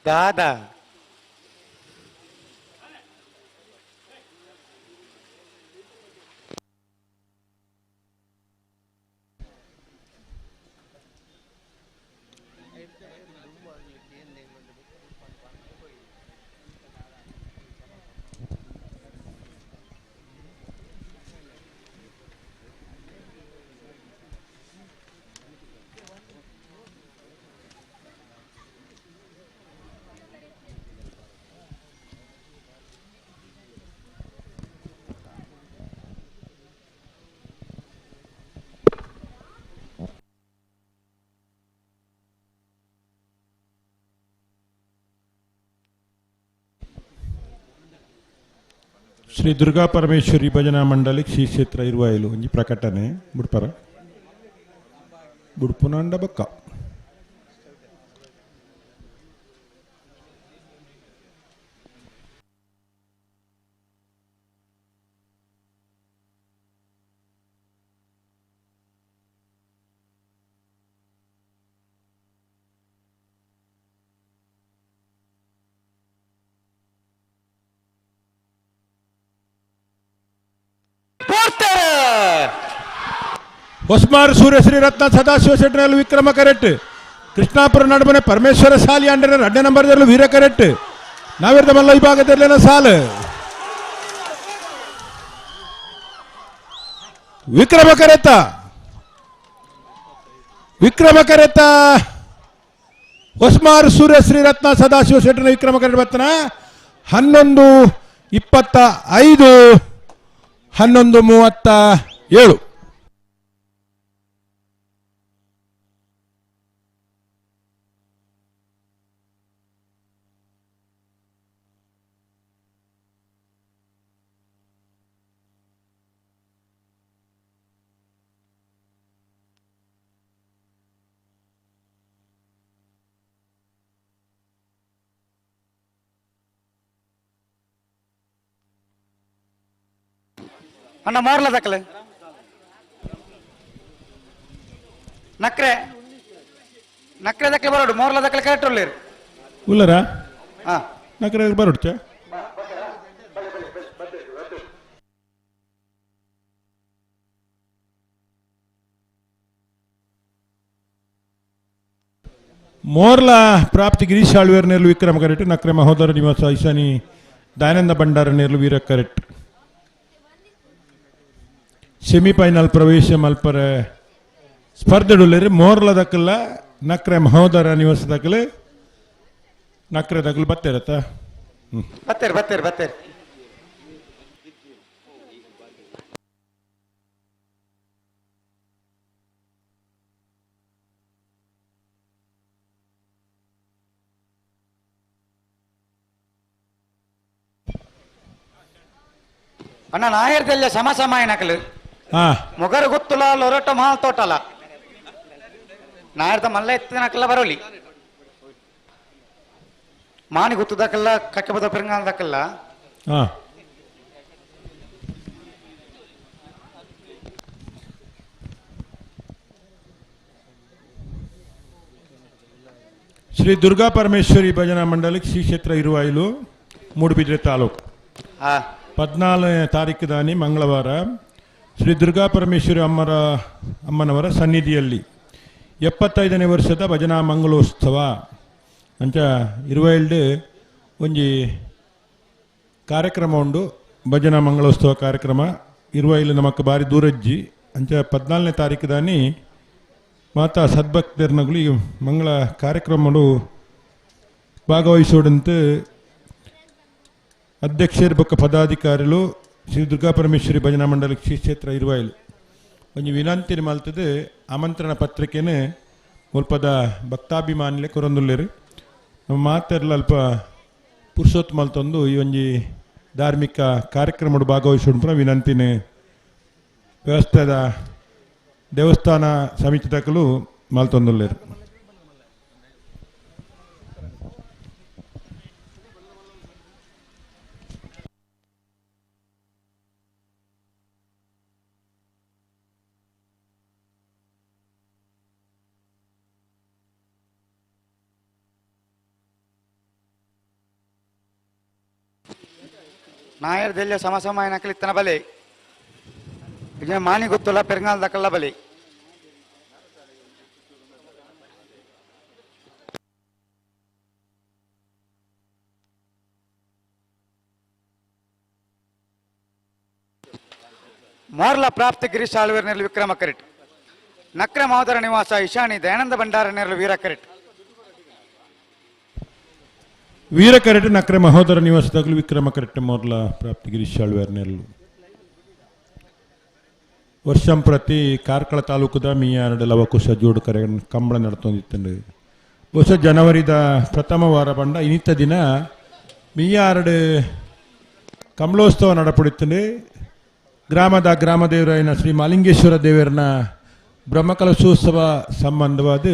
ದಾದಾ ಶ್ರೀ ದುರ್ಗಾ ಪರಮೇಶ್ವರಿ ಭಜನಾ ಮಂಡಳಿ ಶ್ರೀ ಕ್ಷೇತ್ರ ಇರುವಾಯಲು ಒಂಜಿ ಪ್ರಕಟಣೆ ಬುಡ್ಪರ ಬುಡ್ಪುನಾಂಡ ಬಕ್ಕ ಹೊಸ್ಮಾರ್ ಸೂರ್ಯಶ್ರೀ ರತ್ನ ಸದಾಶಿವ ಶೆಟ್ಟರಲ್ಲಿ ವಿಕ್ರಮ ಕರೆಟ್ ಕೃಷ್ಣಾಪುರ ನಡುಮನೆ ಪರಮೇಶ್ವರ ಸಾಲಿ ಅಂಡರ್ 2 ನಂಬರ್ದಲ್ಲೂ ವೀರ ಕರೆಟ್ ನಾವಿರ್ದ ಮಲ್ಲ ವಿಭಾಗದಲ್ಲಿನ ಸಾಲು ವಿಕ್ರಮ ಕರೆತ ಹೊಸ್ಮಾರ್ ಸೂರ್ಯಶ್ರೀ ರತ್ನ ಸದಾಶಿವ ಶೆಟ್ಟರ ವಿಕ್ರಮ ಕರೆಟ್ ಬರ್ತನ 11:25 11:37 ಅಣ್ಣ ಮಾರ್ಲ ದಕ್ಕಲೆ ನಕ್ರೆ ನಕ್ರೆ ದಕ್ಕಲೆ ಬರೋಡು ಮೋರ್ಲ ದಕ್ಕಲೆ ಕರೆಕ್ಟ್ ಒಳ್ಳೆರು ಉಲ್ಲರಾ ಹಾ ನಕ್ರೆ ಬರೋಡ್ಚ ಮೋರ್ಲ ಪ್ರಾಪ್ತಿ ಗಿರೀಶ್ ಆಳ್ವೇರ್ ನೇರ್ಲು ವಿಕ್ರಮ ಕರೆಟ್ ನಕ್ರೆ ಮಹೋದರ ನಿವಾಸ ಐಸಾನಿ ದಯಾನಂದ ಭಂಡಾರ ನೇರ್ಲು ವೀರ ಕರೆಟ್ ಸೆಮಿಫೈನಲ್ ಪ್ರವೇಶ ಮಲ್ಪರ ಸ್ಪರ್ಧೆಡುಲ್ಲೇರಿ ಮೋರ್ಲ ದಕ್ಕಲ್ಲ ನಕ್ರೆ ಮಹೋದರ ನಿವಾಸ ದಕ್ಕಲೆ ನಕ್ರೆ ದಕ್ಕಲು ಬತ್ತೇರತ್ತ ಬತ್ತೇರಿ ಅಣ್ಣ ನಾಯರ್ದಲ್ಲ ಸಮಸಮಾಯನಕಲು ಮೊಗರು ಗುತ್ತುಲ ಲೊರಟ ಮಾಲ್ ತೋಟಲ ನಾಯರ್ದ ಮಲ್ಲ ಎತ್ತಿನಕಲ್ಲ ಬರೋಲಿ ಮಾನಿ ಗುತ್ತದಕ್ಕಲ್ಲ ಕಕ್ಕೆ ಬದ ಪೆರಂಗಾಲದಕ್ಕಲ್ಲ ಶ್ರೀ ದುರ್ಗಾ ಪರಮೇಶ್ವರಿ ಭಜನಾ ಮಂಡಳಿ ಶ್ರೀ ಕ್ಷೇತ್ರ ಇರುವಾಯಿಲು ಮೂಡುಬಿದ್ರೆ ತಾಲೂಕು 14ನೇ ತಾರೀಕು ದಾನಿ ಮಂಗಳವಾರ ಶ್ರೀ ದುರ್ಗಾ ಪರಮೇಶ್ವರಿ ಅಮ್ಮನವರ ಸನ್ನಿಧಿಯಲ್ಲಿ 75ನೇ ವರ್ಷದ ಭಜನಾ ಮಂಗಳೋತ್ಸವ ಅಂಚ ಇರುವಾಯಿಲ್ಡ್ ಒಂಜಿ ಕಾರ್ಯಕ್ರಮ ಉಂಡು ಭಜನಾ ಮಂಗಳೋತ್ಸವ ಕಾರ್ಯಕ್ರಮ ಇರುವಾಯಿಲ್ ನಮಕ್ ಬಾರಿ ದೂರಜ್ಜಿ ಅಂಚ 14ನೇ ತಾರೀಕು ದಾನಿ ಮಾತಾ ಸದ್ಭಕ್ತರ್ನಗಳು ಈ ಮಂಗಳ ಕಾರ್ಯಕ್ರಮಗಳು ಭಾಗವಹಿಸೋಡಂತೆ ಅಧ್ಯಕ್ಷರು ಬೊಕ್ಕ ಪದಾಧಿಕಾರಿಗಳು ಶ್ರೀ ದುರ್ಗಾ ಪರಮೇಶ್ವರಿ ಭಜನಾ ಮಂಡಳಿ ಶ್ರೀ ಕ್ಷೇತ್ರ ಇರುವಾಯಿಲು ಒಂದು ವಿನಂತಿ ಮಲ್ತದೆ ಆಮಂತ್ರಣ ಪತ್ರಿಕೆನೇ ಮುಲ್ಪದ ಭಕ್ತಾಭಿಮಾನಿಲೆ ಕೊರೊಂದುಲ್ಲೇರು ನಮ್ಮ ಮಾತೆರ್ಲ ಅಲ್ಪ ಪುರುಷೋತ್ ಮಲ್ತೊಂದು ಈ ಒಂಜಿ ಧಾರ್ಮಿಕ ಕಾರ್ಯಕ್ರಮಡು ಭಾಗವಹಿಸೋಣ ವಿನಂತಿನೇ ವ್ಯವಸ್ಥೆದ ದೇವಸ್ಥಾನ ಸಮಿತಿ ತಕಲು ಮಲ್ತೊಂದುಲ್ಲೇರು ನಾಯರ್ದೆಲ್ಲ ಸಮಸಮಾಯನಕಲು ಇತ್ತನ ಬಲೆ ಈಗ ಮಾನಿ ಗೊತ್ತಲ್ಲ ಪೆರಂಗಾಲದಕ್ಕಲ್ಲ ಬಲೆ ಮೋರ್ಲ ಪ್ರಾಪ್ತಿ ಗಿರೀಶ್ ಆಳ್ವೇರ್ ನೆರಳು ವಿಕ್ರಮ ಕರೆಟ್ ನಕ್ರ ಮಹೋದರ ನಿವಾಸ ಇಶಾನಿ ದಯಾನಂದ ಭಂಡಾರ ನೆರಳು ವೀರ ಕರೆಟ್ ವೀರ ಕರೆಟ್ ನಕ್ರೆ ಮಹೋದರ ನಿವಾಸದಾಗಲು ವಿಕ್ರಮ ಕರೆಟ್ ಮೋರ್ಲ ಪ್ರಾಪ್ತಿ ಗಿರೀಶ್ ಆಳ್ವೇರ್ ನೆರಳು ವರ್ಷಂ ಪ್ರತಿ ಕಾರ್ಕಳ ತಾಲೂಕದ ಮೀಯಾರಡು ಲವಕುಶ ಜೋಡು ಕರೆ ಕಂಬಳ ನಡ್ತೊಂದಿತ್ತಂಡು ಬಹುಶಃ ಜನವರಿದ ಪ್ರಥಮ ವಾರ ಬಂಡ ಇನ್ನಿತ್ತ ದಿನ ಮೀಯಾರಡು ಕಂಬಳೋತ್ಸವ ನಡಪಡಿತ್ತಂಡು ಗ್ರಾಮದ ಗ್ರಾಮದೇವರಾಯನ ಶ್ರೀ ಮಾಲಿಂಗೇಶ್ವರ ದೇವರನ ಬ್ರಹ್ಮಕಲಶೋತ್ಸವ ಸಂಬಂಧವಾದ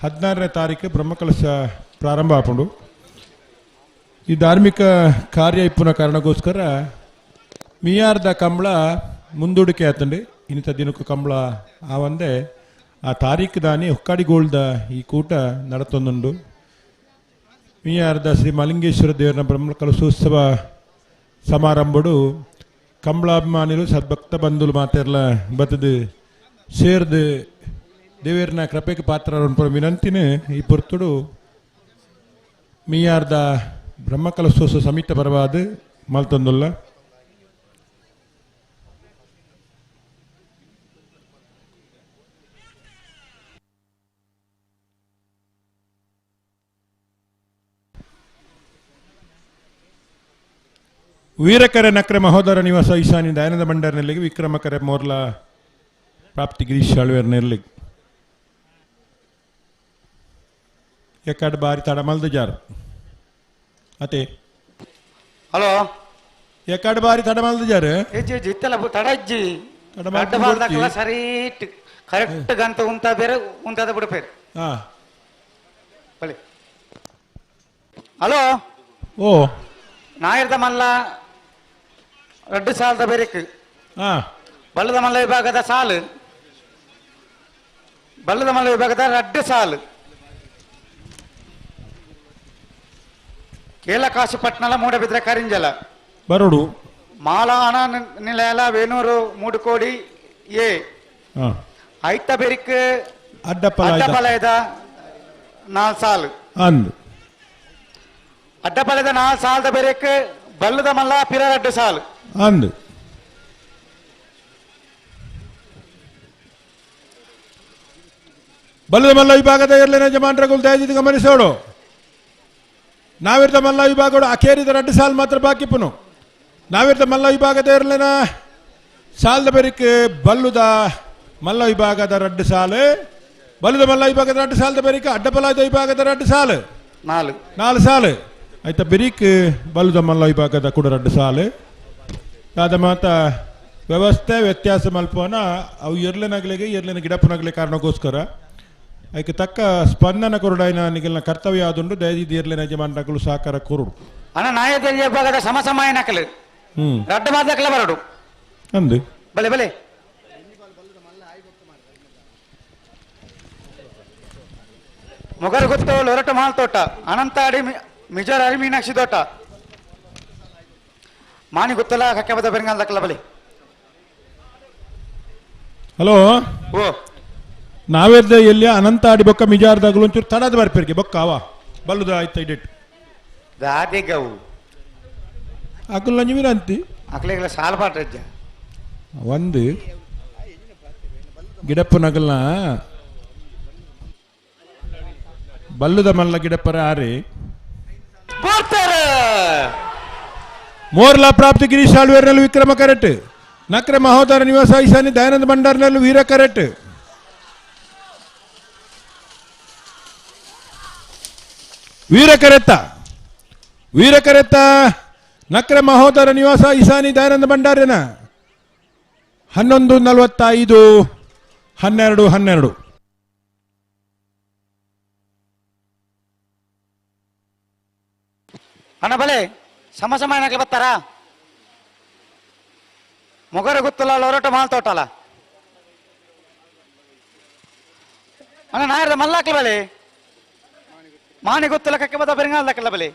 16ನೇ ತಾರೀಕು ಬ್ರಹ್ಮಕಲಶ ಪ್ರಾರಂಭ ಆಪುಂಡು ಈ ಧಾರ್ಮಿಕ ಕಾರ್ಯ ಇಪ್ಪುನ ಕಾರಣಕ್ಕೋಸ್ಕರ ಮೀಯಾರ್ದ ಕಂಬಳ ಮುಂದೂಡಿಕೆ ಆತಂಡು ಇನ್ನಿತ ದಿನಕ್ಕೂ ಕಂಬಳ ಆವಂದೆ ಆ ತಾರೀಕು ದಾನಿ ಹೊಕ್ಕಾಡಿಗೋಳ್ದ ಈ ಕೂಟ ನಡತೊಂದುಂಡು ಮೀಯಾರ್ದ ಶ್ರೀ ಮಾಲಿಂಗೇಶ್ವರ ದೇವರನ ಬ್ರಹ್ಮಕಲಶೋತ್ಸವ ಸಮಾರಂಭಡು ಕಂಬಳಾಭಿಮಾನಿಗಳು ಸದ್ಭಕ್ತ ಬಂಧುಲು ಮಾತೆರ್ಲ ಬತ್ತದು ಸೇರ್ದು ದೇವೇರ್ನ ಕೃಪೆಗೆ ಪಾತ್ರ ವಿನಂತಿನೇ ಈ ಪೊರ್ತುಡು ಮೀಯಾರ್ದ ಬ್ರಹ್ಮಕಲಶೋತ್ಸವ ಸಮಿತಿ ಪರವಾದ ಮಲ್ತೊಂದುಲ್ಲ ವೀರಕರೆ ನಕ್ರೆ ಮಹೋದರ ನಿವಾಸ ಈಶಾನಿ ದಯಾನಂದ ಭಂಡಾರ ನೆರಳಿಗೆ ವಿಕ್ರಮ ಕರೆ ಮೋರ್ಲ ಪ್ರಾಪ್ತಿ ಗಿರೀಶ್ ಆಳ್ವೇರ್ ನೆರಳಿಗೆ ಎಕ್ಕಡ ಬಾರಿ ತಡಮಲ್ದ ಜಾರ್ ಅತೆ ಹಲೋ ಎಕ್ಕಡ ಬಾರಿ ತಡಮಲ್ದ ಜಾರ್ ಇತ್ತಲ್ಲ ತಡಜ್ಜಿ ಸರೀಟ್ ಕರೆಕ್ಟ್ ಗಂತ ಉಂತ ಬೇರೆ ಉಂತದ ಬಿಡಪೇರು ಹಲೋ ಓ ನಾಯರ್ದ ಮಲ್ಲ ರಡ್ಡು ಸಾಲದ ಬೆರೆಕ್ ಬಲ್ಲದ ಮಲ್ಲ ವಿಭಾಗದ ಸಾಲು ಬಲ್ಲದ ಮಲ್ಲ ವಿಭಾಗದ ರಡ್ಡು ಸಾಲು ಕೇಲಕಾಶಿಪಟ್ನಲ ಮೂಡಬಿದ್ರೆ ಕರಿಂಜಲ ಬರೋಡು ಮಾಲಾಣ ನಿಲಯಲ ವೇಣೂರು ಮೂಡುಕೋಡಿ ಎ ಐತ ಬೆರಿಕ್ ಅಡ್ಡಪಲಯದ 4 ಸಾಲು ಅಂದು ಅಡ್ಡಪಲಯದ 4 ಸಾಲದ ಬೆರಿಕ್ ಬಲ್ಲದ ಮಲ್ಲ ಪಿರ 2 ಸಾಲು ಅಂದು ಬಲ್ಲದ ಮಲ್ಲ ವಿಭಾಗದ ಇರಲಿನ ಜಮಾಂಡ್ರಗಳು ದಯವಿಟ್ಟು ಗಮನಿಸೋಡು ನಾವಿರ್ದ ಮಲ್ಲ ವಿಭಾಗಗಳು ಅಖೇರಿದ 2 ಸಾಲು ಮಾತ್ರ ಬಾಕಿಪ್ಪನು ನಾವಿರ್ದ ಮಲ್ಲ ವಿಭಾಗದ ಇರಲಿನ ಸಾಲದ ಬೆರಿಕ್ ಬಲ್ಲುದ ಮಲ್ಲ ವಿಭಾಗದ 2 ಸಾಲು ಬಲ್ಲದ ಮಲ್ಲ ವಿಭಾಗದ 2 ಸಾಲದ ಬೆರಿಕ್ ಅಡ್ಡಪಲಯದ ವಿಭಾಗದ 2 ಸಾಲು 4 ಸಾಲು ಆಯ್ತಾ ಬೆರಿಕ್ ಬಲ್ಲುದ ಮಲ್ಲ ವಿಭಾಗದ ಕೂಡ 2 ಸಾಲು ಆದ ಮಾತ ವ್ಯವಸ್ಥೆ ವ್ಯತ್ಯಾಸ ಮಲ್ಪೋನ ಅವು ಇರ್ಲಿನಗಳಿಗೆ ಇರ್ಲಿನ ಗಿಡಪ್ಪನಗಲಿ ಕಾರಣಕ್ಕೋಸ್ಕರ ಅದಕ್ಕೆ ತಕ್ಕ ಸ್ಪಂದನ ಕೊರಡಾಯಿನ ನಿಗಲಿನ ಕರ್ತವ್ಯ ಆದುಂಡು ದಯದಿ ಇರ್ಲಿನ ಯಜಮಾನಗಳು ಸಹಕಾರ ಕೊರುಡು ಅಣ್ಣ ನಾಯದ ವಿಭಾಗದ ಸಮಸಮಾಯ ನಕಲು ರಡ್ಡು ಮಾದಕಲ ಬರಡು ಅಂದು ಬಲೆ ಬಲೆ ಮೊಗರು ಗೊತ್ತು ಲೊರಟು ಮಾಲ್ ತೋಟ ಅನಂತ ಅಡಿ ಮಿಜರ್ ಅರಿ ಮೀನಾಕ್ಷಿ ತೋಟ ಮಾನಿ ಗೊತ್ತಲ್ಲ ಕಕ್ಕೆ ಬದ ಬೆಂಗಾಲ್ ದಕ್ಕಲ ಬಲೆ ಹಲೋ ಓ ನಾವೇರ್ದ ಎಲ್ಲಿ ಅನಂತ ಆಡಿ ಬೊಕ್ಕ ಮಿಜಾರ್ದಾಗಲು ಒಂಚೂರು ತಡದ ಬರ್ಪಿರ್ಗೆ ಬೊಕ್ಕ ಅವ ಬಲ್ಲುದ ಆಯ್ತಾ ಇಡೇಟ್ ದಾದಿಗವು ಅಕುಲ್ಲ ನೀವಿರಂತಿ ಅಕ್ಲೆಗಳ ಸಾಲ ಪಾಟ್ರಜ್ಜ ಒಂದು ಗಿಡಪ್ಪನಗಲ್ನ ಬಲ್ಲುದ ಮಲ್ಲ ಗಿಡಪ್ಪರ ಆರೆ ಮೋರ್ಲಾ ಪ್ರಾಪ್ತಿ ಗಿರೀಶ್ ಆಳ್ವೇರ್ನಲ್ಲಿ ವಿಕ್ರಮ ಕರೆಟ್ ನಕ್ರೆ ಮಹೋದರ ನಿವಾಸ ಈಶಾನಿ ದಯಾನಂದ ಭಂಡಾರ್ನಲ್ಲಿ ವೀರ ಕರೆಟ್ ವೀರ ಕರೆತ್ತ ನಕ್ರೆ ಮಹೋದರ ನಿವಾಸ ಈಶಾನಿ ದಯಾನಂದ ಭಂಡಾರ್ಯನ 11:45 12:12 ಅಣ್ಣ ಬಲೆ ಸಮಸಮಾಯ ನಕಲು ಬತ್ತಾರ ಮೊಗರು ಗೊತ್ತಲ್ಲ ಲೊರಟ ಮಾಲ್ ತೋಟಲ್ಲ ಅಣ್ಣ ನಾಯರದ ಮಲ್ಲಾಕ್ಲ ಬಲೆ ಮಾನಿ ಗೊತ್ತಲ್ಲ ಕಕ್ಕೆ ಬದ ಬೆರಂಗಾಲ್ ದಕ್ಕಲ್ಲ ಬಲೆ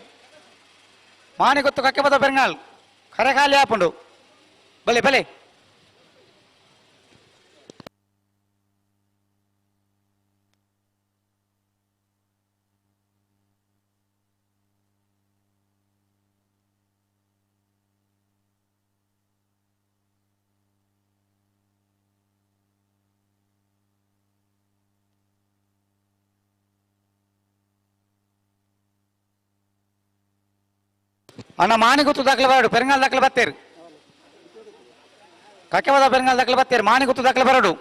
ಮಾನಿ ಗೊತ್ತು ಕಕ್ಕೆ ಬದ ಬೆರಂಗಾಲ್ ಕರೆ ಖಾಲಿ ಹಾಪುಂಡು ಬಲೆ ಬಲೆ ಅಣ್ಣ ಮಾನಿ ಗೊತ್ತು ದಾಖಲೆ ಬರಡು ಪೆರಂಗಾಲ್ ದಾಖಲೆ ಬತ್ತೇರು ಕಕ್ಕೆವಾದ ಪೆರಂಗಾಲ್ ದಾಖಲೆ ಬತ್ತೇರು ಮಾನಿ ಗೊತ್ತು ದಾಖಲೆ ಬರಡು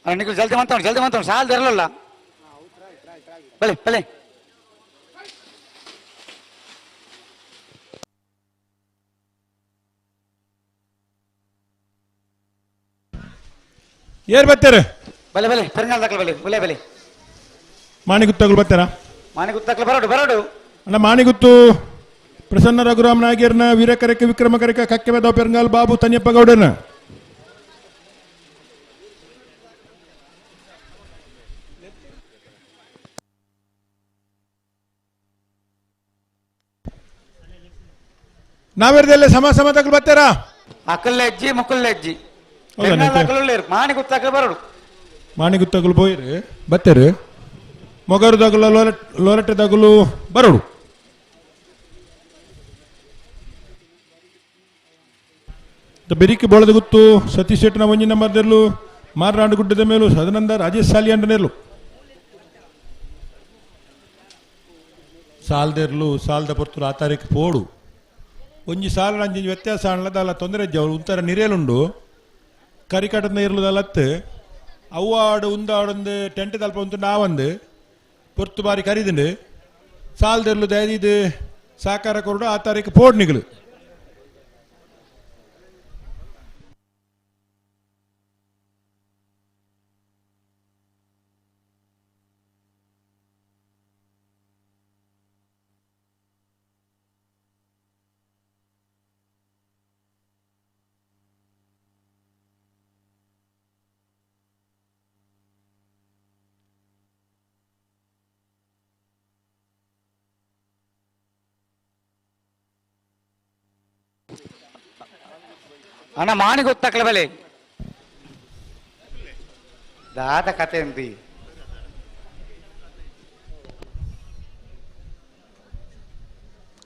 ನಿಖಿಲ್ ಜಲ್ದಿ ಮಂತವನು ಸಾಲದ ಇರಲಿಲ್ಲ ಬಲೆ ಬಲೆ ಏರ್ ಬರ್ತಾರೆ ಬಲೆ ಬಲೆ ಪೆರಂಗಾಲ್ ದಾಖಲೆ ಬಲೆ ಬಲೆ ಬಲೆ ಮಾಣಿಗುತ್ತಗಳು ಬರ್ತಾರಾ ಮಾನಿಗುತ್ತು ದಾಖಲೆ ಬರಡು ಬರಡು ಅಣ್ಣ ಮಾಣಿಗುತ್ತು ಪ್ರಸನ್ನ ರಘುರಾಮ್ ನಾಗೇರ್ನ ವೀರಕರಕ್ಕೆ ವಿಕ್ರಮ ಕರಕ ಕಕ್ಕೆ ಬೆದ ಪೆರಂಗಾಲ್ ಬಾಬು ತನ್ಯಪ್ಪ ಗೌಡನ ನಾವೇರ್ದಲ್ಲೇ ಸಮ ತಗಲು ಬರ್ತಾರಾ ಅಕ್ಕಲ್ಲೆಜ್ಜಿ ಮುಕ್ಕಲ್ಲೆಜ್ಜಿ ಮಾನಿಗುತ್ತಾಕಲು ಬರಡು ಮಾಣಿಗುತ್ತಗಳು ಬೋಯ್ರಿ ಬತ್ತೇರು ಮೊಗರು ದಗಲು ಲೋರಟೆ ದಗಲು ಬರಡು ಬೆರಿಕೆ ಬೋಳದ ಗುತ್ತು ಸತೀಶ್ ಶೆಟ್ಟನ ಒಂಜಿ ನಂಬರ್ದೆರ್ಲು ಮಾರ್ನಾಡು ಗುಡ್ಡದ ಮೇಲೂ ಸದನಂದ ರಾಜೇಶ್ ಸಾಲಿ ಅಂಡನೆರ್ಲು ಸಾಲ್ದೆರ್ಲು ಸಾಲ್ದ ಪೊರ್ತುಲು ಆ ತಾರೀಕು ಪೋಡು ಒಂಜಿ ಸಾಲ ಅಂಜಿ ವ್ಯತ್ಯಾಸ ಅಣ್ಣದ ಅಲ್ಲ ತೊಂದರೆ ಜವ್ರು ಒಂಥರ ನಿರೇಲುಂಡು ಕರಿಕಟದ ಇರ್ಲದಲ್ಲತ್ತು ಅವ್ವಾಡು ಉಂದಾಡೊಂದು ಟೆಂಟ್ ತಲ್ಪ ಉಂಟು ನಾವಂದು ಪೊರ್ತು ಬಾರಿ ಕರಿದುಂಡು ಸಾಲದಲ್ಲೂ ದಯದಿದ್ದು ಸಹಕಾರ ಕೊರಡು ಆ ತಾರೀಕು ಪೋಡ್ನಿಗಳು ಅಣ್ಣ ಮಾನಿ ಗೊತ್ತಾಕ್ಲ ಬೆಲೆ ದಾದ ಕತೆ ಎಂತಿ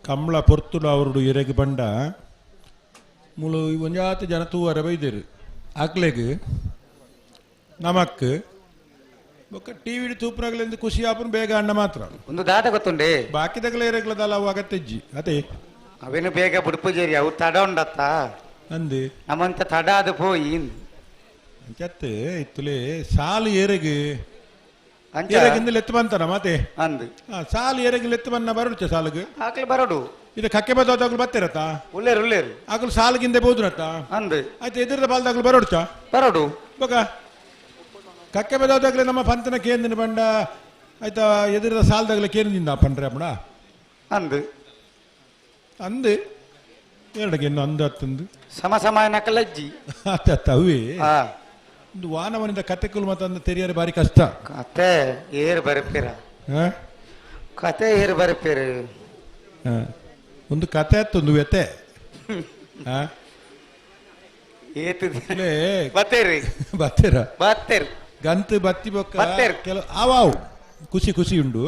ಕಮಲ ಪೊರ್ತುಲ ಅವರುಡು ಎರೆಗೆ ಬಂಡ ಮುಳು ಒಂಜಾತ ಜನ ತೂವರೆ ಬೈದೇರು ಆಕ್ಲೆಗ್ ನಮಕ್ ಬೊಕ್ಕ ಟಿವಿ ತೂಪ್ರಾಗ್ಲೆಂದು ಖುಷಿ ಆಪನ್ ಬೇಗ ಅಣ್ಣ ಮಾತ್ರ ಒಂದು ದಾದ ಗೊತ್ತುಂಡೆ ಬಾಕಿದಾಗಲ ಎರೆಗ್ಲದಲ್ಲ ಅವು ಅಗತ್ಯಜ್ಜಿ ಅದೇ ಅವೇನು ಬೇಗ ಬುಡುಪುಜೇರಿ ಅವು ತಡ ಉಂಡತ್ತ ಅಂದೆ ನಮ್ಮಂತ ತಡ ಅದು ಪೋಯಿ ಅಂಚತ್ತೆ ಇತ್ತುಲೆ ಸಾಲು ಏರೆಗೆ ಏರೆಗಿಂದ ಲೆತ್ತು ಬಂತಾನ ಮಾತೆ ಅಂದು ಸಾಲು ಏರೆಗೆ ಲೆತ್ತು ಬನ್ನ ಬರಡುತ್ತೆ ಸಾಲುಗೆ ಆಕಲಿ ಬರಡು ಇದು ಕಕ್ಕೆ ಬದ್ದಾಗಲು ಬತ್ತಿರತ್ತ ಉಳ್ಳೇರು ಉಳ್ಳೇರು ಆಗಲು ಸಾಲಗಿಂದ ಬೋದ್ರತ್ತ ಅಂದು ಆಯ್ತು ಎದುರದ ಬಾಲ್ದಾಗಲು ಬರಡುತ್ತ ಬರಡು ಬೊಕ ಕಕ್ಕೆ ಬದ್ದಾಗಲೇ ನಮ್ಮ ಪಂತನ ಕೇಂದ್ರ ಬಂಡ ಆಯ್ತಾ ಎದುರದ ಸಾಲದಾಗಲೇ ಕೇಂದ್ರದಿಂದ ಪಂಡ್ರೆ ಅಪ್ಪಣ ಅಂದು ಅಂದು ಎರಡಕ್ಕೆ ಇನ್ನು ಅಂದು ಹತ್ತಂದು ಸಮ ಸಮಾಯ ನಕಲಜ್ಜಿ ಅತ್ತ ಅವೇ ಒಂದು ವಾನವನಿಂದ ಕತೆಕುಲು ಮತ್ತೊಂದು ತೆರಿಯಾರೆ ಬಾರಿ ಕಷ್ಟ ಕತೆ ಏರು ಬರಪೇರ ಕತೆ ಏರು ಬರಪೇರು ಒಂದು ಕತೆ ಅತ್ತ ಒಂದು ವ್ಯತೆ ಬತ್ತೇರಿ ಬತ್ತೇರ ಬತ್ತೇರು ಗಂತು ಬತ್ತಿ ಬೊಕ್ಕ ಕೆಲವು ಆವಾವು ಖುಷಿ ಖುಷಿ ಉಂಡು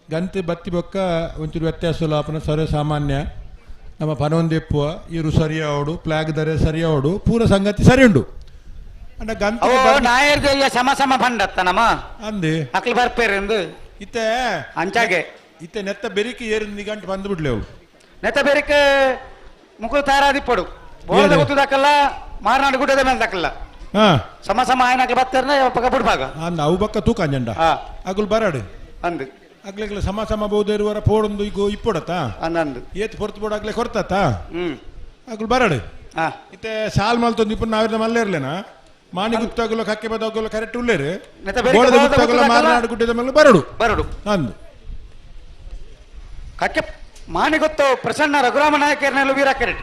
ಗಂತು ಬತ್ತಿ ಬೊಕ್ಕ ಒಂಚೂರು ವ್ಯತ್ಯಾಸ ಲಾಪನ ಸರ್ವ ಸಾಮಾನ್ಯ ನಮ್ಮ ಪನೊಂದೆಪ್ಪುವ ಇರು ಸರಿಯಾವಡು ಫ್ಲಾಗ್ ದರೆ ಸರಿಯಾವಡು ಪೂರ ಸಂಗತಿ ಸರಿ ಉಂಡು ಅಂಡ ಗಂತು ನಾಯರ್ದಯ್ಯ ಸಮ ಸಮ ಬಂಡತ್ತ ನಮ್ಮ ಅಂದೆ ಅಕ್ಲಿ ಬರ್ಪೇರೆಂದು ಇತ್ತೆ ಅಂಚಾಗೆ ಇತ್ತೆ ನೆತ್ತ ಬೆರಿಕೆ ಏರು ನಿಗಂಟು ಬಂದು ಬಿಡ್ಲಿ ಅವಳು ನೆತ್ತ ಬೆರಿಕೆ ಮುಖ ತಾರಾದಿಪ್ಪಡು ಬೋಳದ ಗೊತ್ತು ದಕ್ಕಲ್ಲ ಮಾರನಾಡು ಗುಡ್ಡದ ಮೇಲೆ ದಕ್ಕಲ್ಲ ಸಮ ಸಮ ಆಯ್ನಕ್ಲಿ ಬತ್ತೇರ್ನ ಪಕ್ಕ ಬಿಡ್ಬಾಗ ಅಂದ ಅವು ಬಕ್ಕ ತೂಕ ಅಂಜಂಡ ಅಗುಲ್ ಬರಾಡು ಅಂದು ಆಗ್ಲಿಗ್ಲ ಸಮ ಸಮ ಬಹುದೇರುವರ ಪೋಡೊಂದು ಈಗ ಇಪ್ಪೊಡತ್ತ ಅನ್ನಂದು ಏತ್ ಹೊರ್ತು ಬೋಡಾಗ್ಲೆ ಕೊಡ್ತತ್ತ ಅಗುಲ್ ಬರಾಡು ಇತ್ತೆ ಸಾಲ್ ಮಲ್ತೊಂದು ಇಪ್ಪ ನಾವಿರ್ದ ಮಲ್ಲ ಇರ್ಲೇನಾ ಮಾಣಿ ಗುತ್ತಾಗಲ್ಲ ಕಕ್ಕೆ ಬದಾಗಲ್ಲ ಕರೆಕ್ಟ್ ಉಳ್ಳೇರು ಬೋಳದ ಗುತ್ತಾಗಲ್ಲ ಮಾರನಾಡು ಗುಡ್ಡದ ಮೇಲೆ ಬರಡು ಬರಡು ಅಂದು ಕಕ್ಕೆ ಮಾಣಿ ಗೊತ್ತು ಪ್ರಸನ್ನ ರಘುರಾಮ ನಾಯಕರ್ನೆಲ್ಲ ವೀರ ಕೆರೆಟ್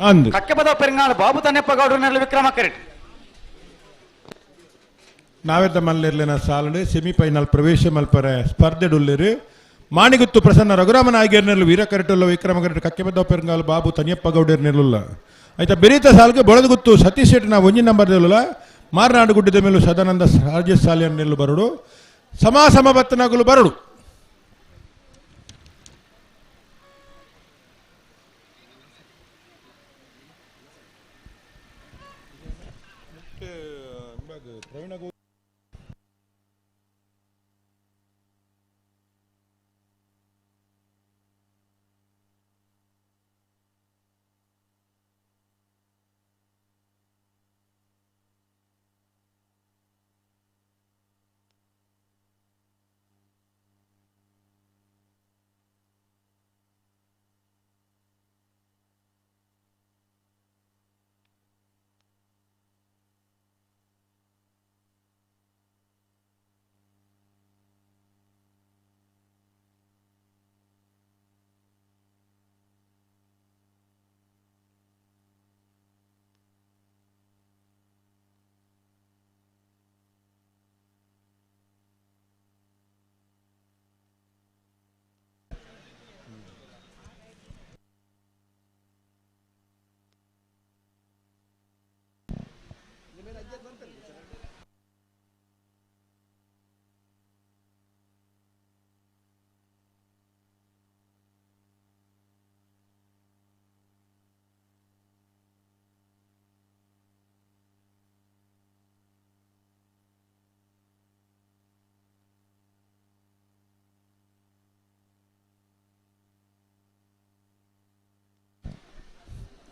ಅಂದು ಕಕ್ಕೆ ಬದ ಪೆರಿಂಗಾಳು ಬಾಬು ತನ್ನೆಪ್ಪ ಗೌಡರ್ನೆಲ್ಲ ವಿಕ್ರಮ ಕೆರೆಟ್ ನಾವೆದ್ದ ಮಲ್ಲಿರ್ಲಿನ ಸಾಲಡೆ ಸೆಮಿಫೈನಲ್ ಪ್ರವೇಶ ಮಲ್ಪರೆ ಸ್ಪರ್ಧೆಡುಲ್ಲೇರು ಮಾಣಿಗುತ್ತು ಪ್ರಸನ್ನ ರಘುರಾಮ ನಾಯಕರ್ನೆಲ್ಲ ವೀರ ಕರೆಟುಲ್ಲ ವಿಕ್ರಮ ಕರೆಟ್ ಕಕ್ಕೆ ಬದ ಪೆರಿಂಗಾಳು ಬಾಬು ತನ್ಯಪ್ಪ ಗೌಡರ್ನೆಲ್ಲ ಆಯ್ತಾ ಬೆರೀತ ಸಾಲ್ಗೆ ಬೊಳದ ಗುತ್ತು ಸತೀಶ್ ಶೆಟ್ಟಿ ಒಂಜಿ ನಂಬರ್ ದೇವಲ್ಲ ಮಾರನಾಡು ಗುಡ್ಡದ ಮೇಲೂ ಸದಾನಂದ ರಾಜೇಶ್ ಸಾಲಿಯನ್ನೆಲ್ಲೂ ಬರಡು ಸಮ ಬತ್ತನಾಗಲು ಬರಡು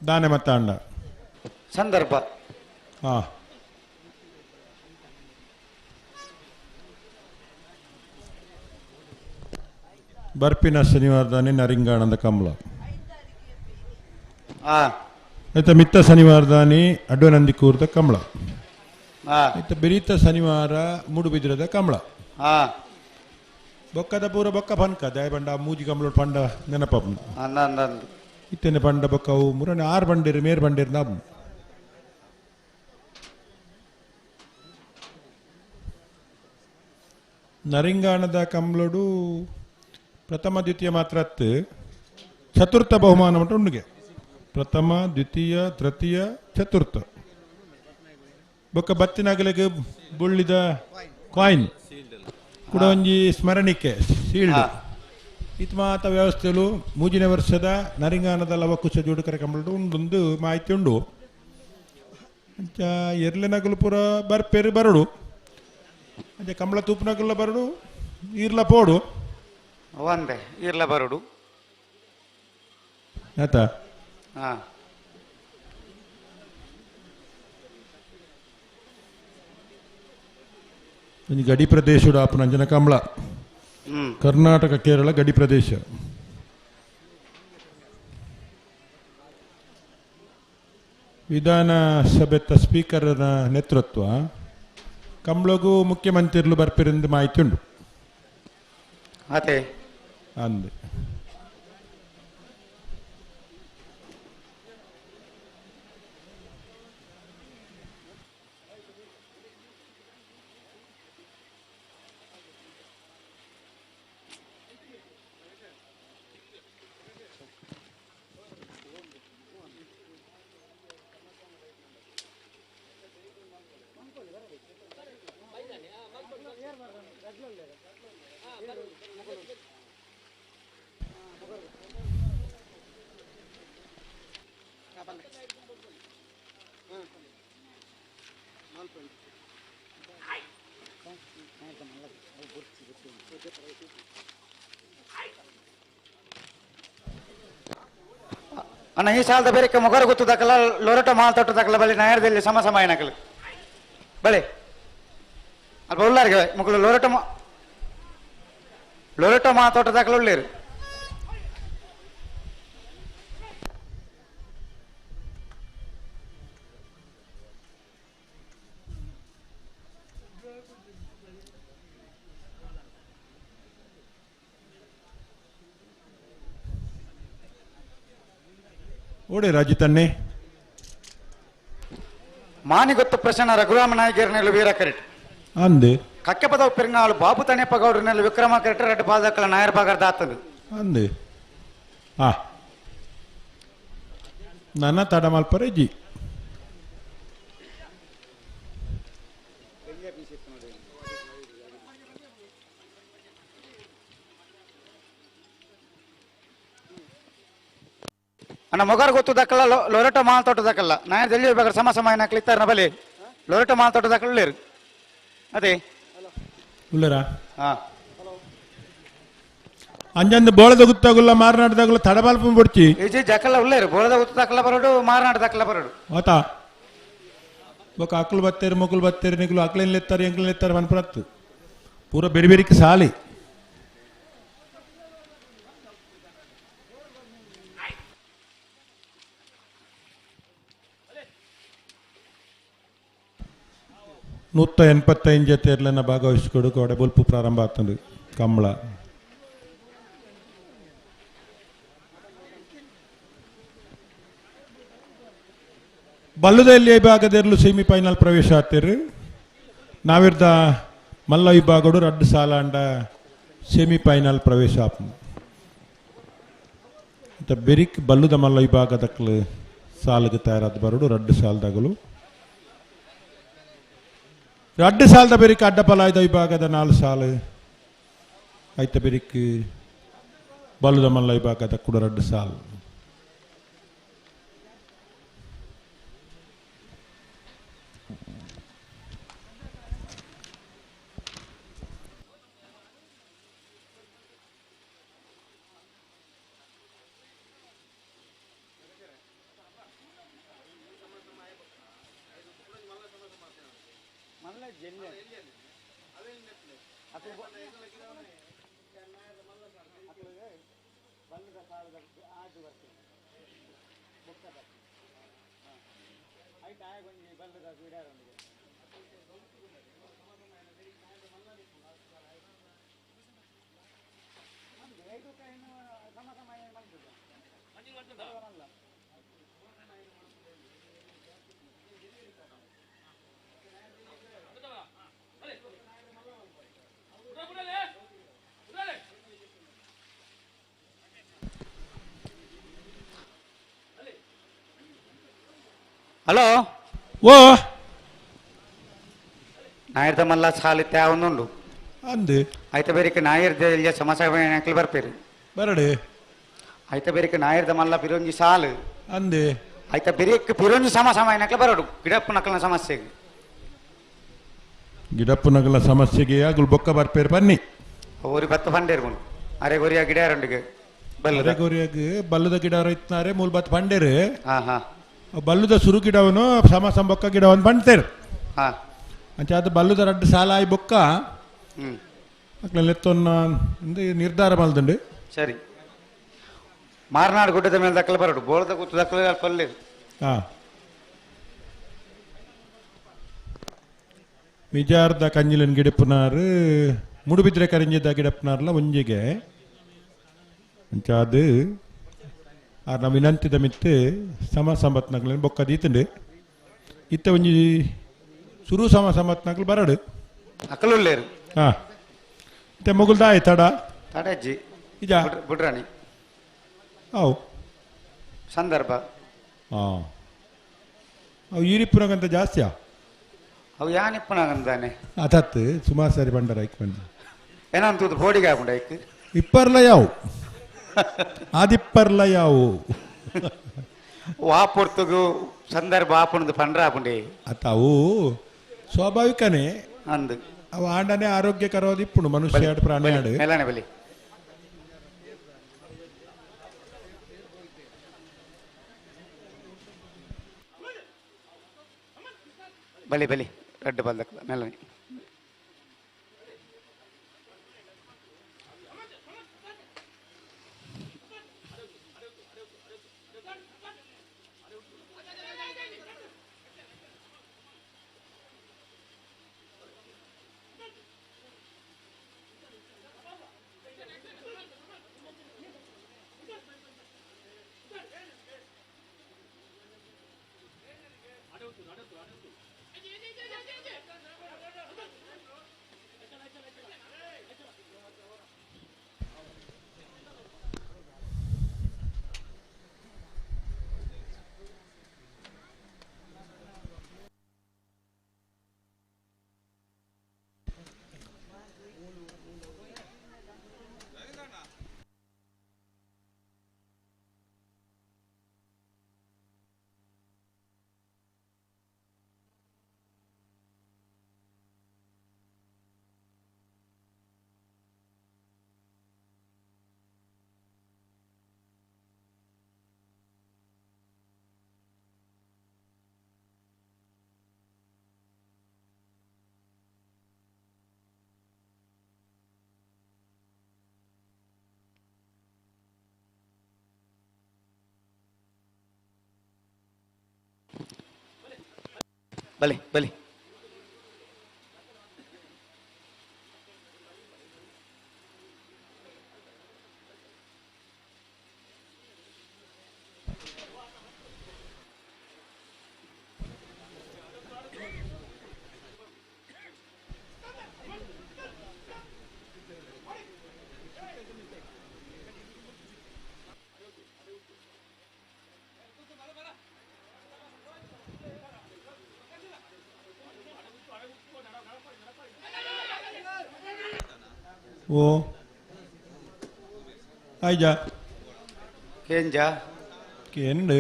ದಾನೆ ಮತ್ತ ಅಂಡ ಸಂದರ್ಭ ಬರ್ಪಿನ ಶನಿವಾರದಾನೆ ನರಿಂಗಾಣದ ಕಂಬಳ ಆಯ್ತಾ ಮಿತ್ತ ಶನಿವಾರದಾನಿ ಅಡ್ವನಂದಿ ಕೂರ್ದ ಕಂಬಳ ಆಯ್ತಾ ಬೆರೀತ ಶನಿವಾರ ಮೂಡುಬಿದ್ರದ ಕಂಬಳ ಬೊಕ್ಕದ ಪೂರ ಬೊಕ್ಕ ಪನ್ಕ ದಯ ಬಂಡ ಮೂಜಿ ಕಂಬಳ ಪಂಡ ನೆನಪ ಇತ್ತನೆ ಪಂಡ ಬೊಕ್ಕವು ಮುರನೆ 6 ಬಂಡೇರು ಮೇರ್ ಬಂಡೇರು ನಾಬ್ ನರಿಂಗಾಣದ ಕಂಬಳಡು ಪ್ರಥಮ ದ್ವಿತೀಯ ಮಾತ್ರ ಚತುರ್ಥ ಬಹುಮಾನ ಮಟ್ಟ ಉಂಡಿಗೆ ಪ್ರಥಮ ದ್ವಿತೀಯ ತೃತೀಯ ಚತುರ್ಥ ಬೊಕ್ಕ ಬತ್ತಿನಗಲಿಗೆ ಬುಳ್ಳಿದ ಕಾಯಿನ್ ಕೂಡ ಒಂಜಿ ಸ್ಮರಣಿಕೆ ಶೀಲ್ಡ್ ಇತ್ ಮಾತ ವ್ಯವಸ್ಥೆಲು ಮೂಜಿನ ವರ್ಷದ ನರಿಂಗಾನದ ಲವಕುಶ ಜೋಡುಕರ ಕಂಬಳಡು ಉಂಡೊಂದು ಮಾಹಿತಿ ಉಂಡು ಎರ್ಲೆನಗಲು ಪೂರ ಬರ್ಪೇರು ಬರಡು ಅದೇ ಕಂಬಳ ತೂಪನಗಲ್ಲ ಬರಡು ಈರ್ಲ ಪೋಡು ಒಂದೇ ಈರ್ಲ ಬರಡು ಆಯ್ತಾ ಒಂಜಿ ಗಡಿ ಪ್ರದೇಶ ಆಪುನ ಅಂಜನ ಕಂಬಳ ಕರ್ನಾಟಕ ಕೇರಳ ಗಡಿ ಪ್ರದೇಶ ವಿಧಾನಸಭೆತ ಸ್ಪೀಕರ್ನ ನೇತೃತ್ವ ಕಂಬಳಗೂ ಮುಖ್ಯಮಂತ್ರಿಗಳು ಬರ್ಪಿರಿಂದ ಮಾಹಿತಿ ಉಂಟು ಅದೇ ಅಂದೆ ಅಣ್ಣ ಈ ಸಾಲದ ಬೇರೆ ಮೊಗರು ಗೊತ್ತು ದಕ್ಕಲ್ಲ ಲೊರಟ ಮಾಲ್ ತೊಟ್ಟು ದಕ್ಕಲ್ಲ ಬಳಿ ನಗರದಲ್ಲಿ ಸಮಯ ನಕಲು ಬಳೆ ಅಲ್ಪ ಉಳ್ಳಾರಿಗೆ ಮುಕ್ಕಳು ಲೊರಟ ಮಾ ತೋಟ ದಕ್ಕಲ ಉಳ್ಳೇರು ಓಡೆ ರಾಜಿ ತನ್ನೆ ಮಾನಿ ಗೊತ್ತು ಪ್ರಸನ್ನ ರಘುರಾಮ ನಾಯಕರ್ನೆಲ್ಲ ವೀರ ಕರೆಟ್ ಅಂದೆ ಕಕ್ಕೆ ಪದವ ಪೆರುಗಾಳು ಬಾಬು ತಣ್ಣಪ್ಪ ಗೌಡ್ರನೆಲ್ಲ ವಿಕ್ರಮ ಕರೆಟ್ ರೆಡ್ ಪಾದಕ್ಕಲ ನಾಯರ್ ಬಾಗರ್ ದಾತದು ಅಂದೆ ನನ್ನ ತಡ ಮಲ್ಪರೆ ಜಿ ಅಣ್ಣ ಮೊಗರು ಗೊತ್ತು ದಕ್ಕಲ್ಲ ಲೊರಟ ಮಾಲ್ ತೊಟ್ಟು ದಕ್ಕಲ್ಲ ನಾಯರ್ ದಲ್ಲಿ ಬೇಕಾದ್ರೆ ಸಮಯ ನಕಲು ಇತ್ತಾರ ಬಲೆ ಲೊರಟ ಮಾಲ್ ತೊಟ್ಟು ದಕ್ಕಲ್ಲೇರು ಅದೇ ಉಳ್ಳರ ಅಂಜಂದು ಬೋಳದ ಗುತ್ತಾಗುಲ್ಲ ಮಾರನಾಟದಾಗುಲ್ಲ ತಡಬಾಲ್ಪ ಬಿಡ್ಚಿ ಈಜಿ ಜಕ್ಕಲ್ಲ ಉಳ್ಳೇರು ಬೋಳದ ಗುತ್ತು ದಕ್ಕಲ್ಲ ಬರೋಡು ಮಾರನಾಟ ದಕ್ಕಲ್ಲ ಬರೋಡು ಆತಾ ಬೊಕ್ಕ ಅಕ್ಲು ಬತ್ತೇರು ಮೊಗ್ಲು ಬತ್ತೇರು ನಿಗ್ಲು ಅಕ್ಲೇನ್ ಎತ್ತಾರೆ ಎಂಕ್ಲೇನ್ ಎತ್ತಾರೆ ಮನ್ಪರತ್ತು ಪೂರ ಬೇರೆ ಬೇರೆಕ್ಕೆ ಸಾಲಿ ನೂತ 85 ಜೊತೆರ್ಲನ್ನ ಭಾಗವಹಿಸಿಕೊಡು ಕೋಡೆ ಬೊಲ್ಪು ಪ್ರಾರಂಭ ಆಗ್ತದೆ ಕಂಬಳ ಬಲ್ಲುದಲ್ಲಿ ವಿಭಾಗದಲ್ಲೂ ಸೆಮಿಫೈನಲ್ ಪ್ರವೇಶ ಆಗ್ತೀರಿ ನಾವಿರ್ದ ಮಲ್ಲ ವಿಭಾಗಡು 2 ಸಾಲ ಅಂಡ ಸೆಮಿಫೈನಲ್ ಪ್ರವೇಶ ಆಪ್ನು ಅಂತ ಬೆರಿಕ್ ಬಲ್ಲುದ ಮಲ್ಲ ವಿಭಾಗದಕ್ಕಲು ಸಾಲಿಗೆ ತಯಾರಾದ ಬರೋಡು 2 ಸಾಲದಾಗಲು 2 ಸಾಲದ ಬೆರಿಕ್ ಅಡ್ಡಪಲಾಯ್ದ ವಿಭಾಗದ 4 ಸಾಲು ಐತ ಬೆರಿಕ್ ಬಲ್ಲುದ ಮಲ್ಲ ವಿಭಾಗದ ಕೂಡ 2 ಸಾಲು ಹಲೋ ಓ ನಾಯಿರ್ದ ಮಲ್ಲ ಸಾಲಿ ಒಂದುಂಡು ಅಂದು ಆಯ್ತ ಬೇರೆ ನಾಯಿರ್ದ ಇಲ್ಲ ಸಮಸ್ಯೆ ಬರ್ಪೇರಿ ಬರಡು ಆಯ್ತ ಬೇರೆ ನಾಯಿರ್ದ ಮಲ್ಲ ಪಿರೊಂಜಿ ಸಾಲು ಅಂದು ಆಯ್ತ ಬೇರೆ ಪಿರೊಂಜಿ ಸಮಸ್ಯೆ ಬರೋಡು ಗಿಡಪ್ಪು ನಕಲಿನ ಸಮಸ್ಯೆಗೆ ಗಿಡಪ್ಪು ನಗಲ ಸಮಸ್ಯೆಗೆ ಆಗುಲ್ ಬೊಕ್ಕ ಬರ್ಪೇರು ಬನ್ನಿ ಓರಿ ಬತ್ತ ಪಂಡೇರ್ಗುಂಡು ಅರೆ ಗೊರಿಯ ಗಿಡ ಎರಡುಗೆ ಅರೆ ಗೊರಿಯಾಗ ಬಲ್ಲದ ಗಿಡ ಇತ್ನಾರೆ ಮೂಲ್ ಬತ್ ಪಂಡೇರು ಹಾ ಹಾ ಬಲ್ಲುದ ಸುರು ಗಿಡವನು ಬೊಕ್ಕ ಗಿಡವನ್ನು ಬಂಡ್ತೇರು ಹಾ ಅಂಚ ಅದು ಬಲ್ಲುದ ರಡ್ಡು ಸಾಲ ಆಯ್ ಬೊಕ್ಕ ಅಕ್ಲೆತ್ತೊನ್ನ ನಿರ್ಧಾರ ಮಲ್ದುಂಡು ಸರಿ ಮಾರ್ನಾಡು ಗುಡ್ಡದ ಮೇಲೆ ದಕ್ಕಲು ಬರಡು ಬೋಳದ ಕೂತು ದಕ್ಕಲು ಅಲ್ಪ ಅಲ್ಲೇದು ಹಾ ಮಿಜಾರ್ದ ಕಂಜಿಲನ್ ಗಿಡಪ್ಪನಾರು ಮುಡುಬಿದ್ರೆ ಕರಿಂಜಿದ್ದ ಗಿಡಪ್ಪನಾರ್ಲ ಒಂಜಿಗೆ ಅಂಚಾದು ಆ ವಿನಂತಿದ ಮಿತ್ತು ಸಂಬತ್ನಗಳು ಬೊಕ್ಕ ದೀತಂಡು ಇತ್ತ ಒಂಜಿ ಸುರು ಸಂಬತ್ನಗಳು ಬರಡು ಅಕ್ಕಲುಳ್ಳೇರು ಹಾ ಇತ್ತ ಮುಗುಲ್ದಾಯ್ ತಡ ತಡಜ್ಜಿ ಇಜ ಬುಡ್ರಾಣಿ ಅವು ಸಂದರ್ಭ ಹಾಂ ಅವು ಈರಿಪ್ಪುನಗಂತ ಜಾಸ್ತಿಯಾ ಅವು ಯಾನಿಪ್ಪನಾಗಂದಾನೆ ಅದತ್ತು ಸುಮಾರು ಸಾರಿ ಬಂಡರ ಐಕ್ ಬಂದ ಏನಂತದ್ದು ಬೋಡಿಗೆ ಹಾಕೊಂಡ ಐಕ್ ಇಪ್ಪರ್ಲ ಯಾವು ಆದಿಪ್ಪರ್ಲ ಯಾವು ವಾಪೊರ್ತುಗು ಸಂದರ್ಭ ಆಪುಣದು ಪಂಡ್ರ ಆಪುಂಡೆ ಅತ್ತ ಅವು ಸ್ವಾಭಾವಿಕನೇ ಅಂದು ಅವು ಆಂಡನೆ ಆರೋಗ್ಯಕರವಾದ ಇಪ್ಪುಂಡು ಮನುಷ್ಯ ಆಡು ಪ್ರಾಣಿ ಆಡು ಮೇಲಾನೆ ಬಲಿ ಬಲಿ ಬಲಿ ರೆಡ್ ಬಲ್ದ ಮೇಲಾನೆ ಬಲಿ ಬಲಿ ಓ ಆಯ್ಜಾ ಕೇಂಜಾ ಕೇಂಡು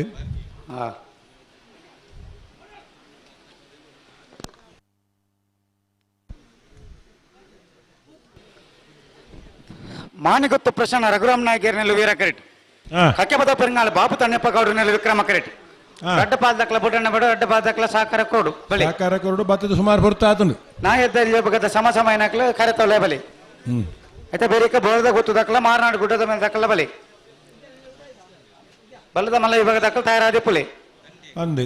ಹಾ ಮಾನಿಗೊತ್ತು ಪ್ರಸನ್ನ ರಘುರಾಮ್ ನಾಯಕರ್ ನೆಲ್ಲು ವೀರ ಕರೆಟ್ ಕಕ್ಕೆಪದ ಪೆರಿಂಗಾಲ ಬಾಪು ತಣ್ಣಪ್ಪ ಗೌಡ್ರು ನೆಲ್ಲು ವಿಕ್ರಮ ಕರೆಟ್ ಅಡ್ಡ ಪಾದಕ್ಲ ಬುಡಣ್ಣ ಬಡ ಅಡ್ಡ ಪಾದಕ್ಲ ಸಾಕಾರ ಕೊಡು ಬಲಿ ಸಾಕಾರ ಕೊಡು ಬತ್ತದ ಸುಮಾರು ಬರ್ತಾ ಆತನು ನಾ ಎದ್ದ ಬಗದ ಸಮ ಸಮಯನಕ್ಲ ಕರೆತವಲೆ ಬಲಿ ಆಯ್ತಾ ಬೇರೆ ಬೋಳದ ಗೊತ್ತು ದಕ್ಕಲ ಮಾರನಾಡು ಗುಡ್ಡದ ಮೇಲೆ ದಕ್ಕಲ ಬಲಿ ಬಲ್ಲದ ಮಲ್ಲ ವಿಭಾಗ ದಕ್ಕಲ ತಯಾರಾದ ಪುಲಿ ಅಂದು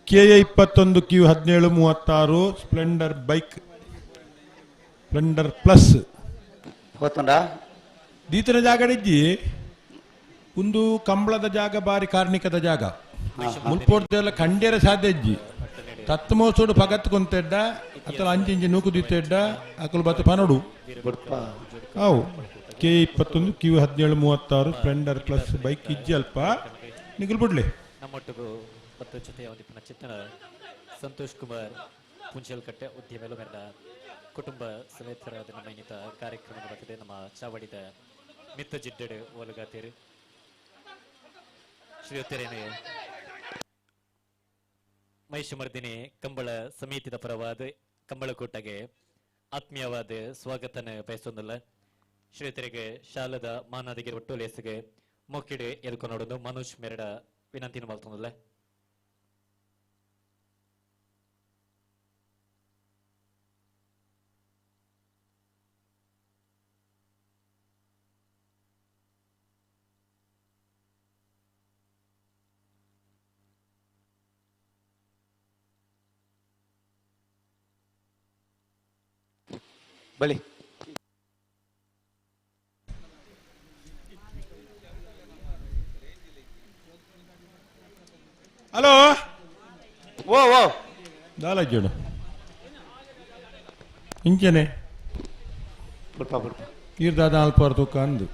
KA 21 Q17 36 Splendor bike Splendor plus ಗೊತ್ತುಂಡಾ ದೀತನ ಜಾಗಡಿಜ್ಜಿ ಒಂದು ಕಂಬಳದ ಜಾಗ ಬಾರಿ ಕಾರ್ಣಿಕದ ಜಾಗ ಮುಲ್ಪೋಡ್ದೆಲ್ಲ ಕಂಡೇರ ಸಾಧ್ಯ ಇಜ್ಜಿ ತತ್ಮೋಸೋಡು ಪಗತ್ ಕೊಂತೆಡ್ಡ ಅಥವಾ ಅಂಚಿಂಚಿ ನೂಕುದಿತ್ತೆಡ್ಡ ಅಕಲು ಬತ್ತು ಪನೋಡು ಅವು KA 21 Q17 36 Splendor plus bike ಇಜ್ಜಿ ಅಲ್ಪ ನಿಗಲ್ ಬಿಡ್ಲಿ ನಮ್ಮೊಟ್ಟಿಗೂ ಮತ್ತು ಜೊತೆ ಒಂದಿಪ್ಪಿನ ಚಿತ್ತನ ಸಂತೋಷ್ ಕುಮಾರ್ ಪುಂಚಲ್ಕಟ್ಟೆ ಉದ್ಯಮೆಲು ಮೆರೆದ ಕುಟುಂಬ ಸಮೇತರಾದ ನಮ್ಮ ಇನ್ನಿತ ಕಾರ್ಯಕ್ರಮದ ಬಗ್ಗೆ ನಮ್ಮ ಚಾವಡಿದ ಮಿತ್ತ ಜಿಡ್ಡಡು ಒಲಗಾತೀರಿ ಶ್ರೀಯುತ್ತರೇನೆ ಮಹಿಷಮರ್ದಿನಿ ಕಂಬಳ ಸಮಿತಿದ ಪರವಾದ ಕಂಬಳಕೂಟಗೆ ಆತ್ಮೀಯವಾದ ಸ್ವಾಗತನ ಬಯಸೊಂದಲ್ಲ ಶ್ರೀಯುತರಿಗೆ ಶಾಲದ ಮಾನಾದಿಗೆ ಒಟ್ಟುಲೇಸಿಗೆ ಮೊಕ್ಕಿಡೆ ಎದ್ಕೊಂಡೋಡು ಮನೋಜ್ ಮೆರಡ ವಿನಂತಿನ ಮಾಡ್ತೊಂದಲ್ಲ ಬಲಿ ಹಲೋ ಓ ಓ ದಾಲಜ್ಜೋಡು ಇಂಚನೆ ಇರ್ದಾದ ಅಲ್ಪಾರ್ ತೂಕ ಅಂದು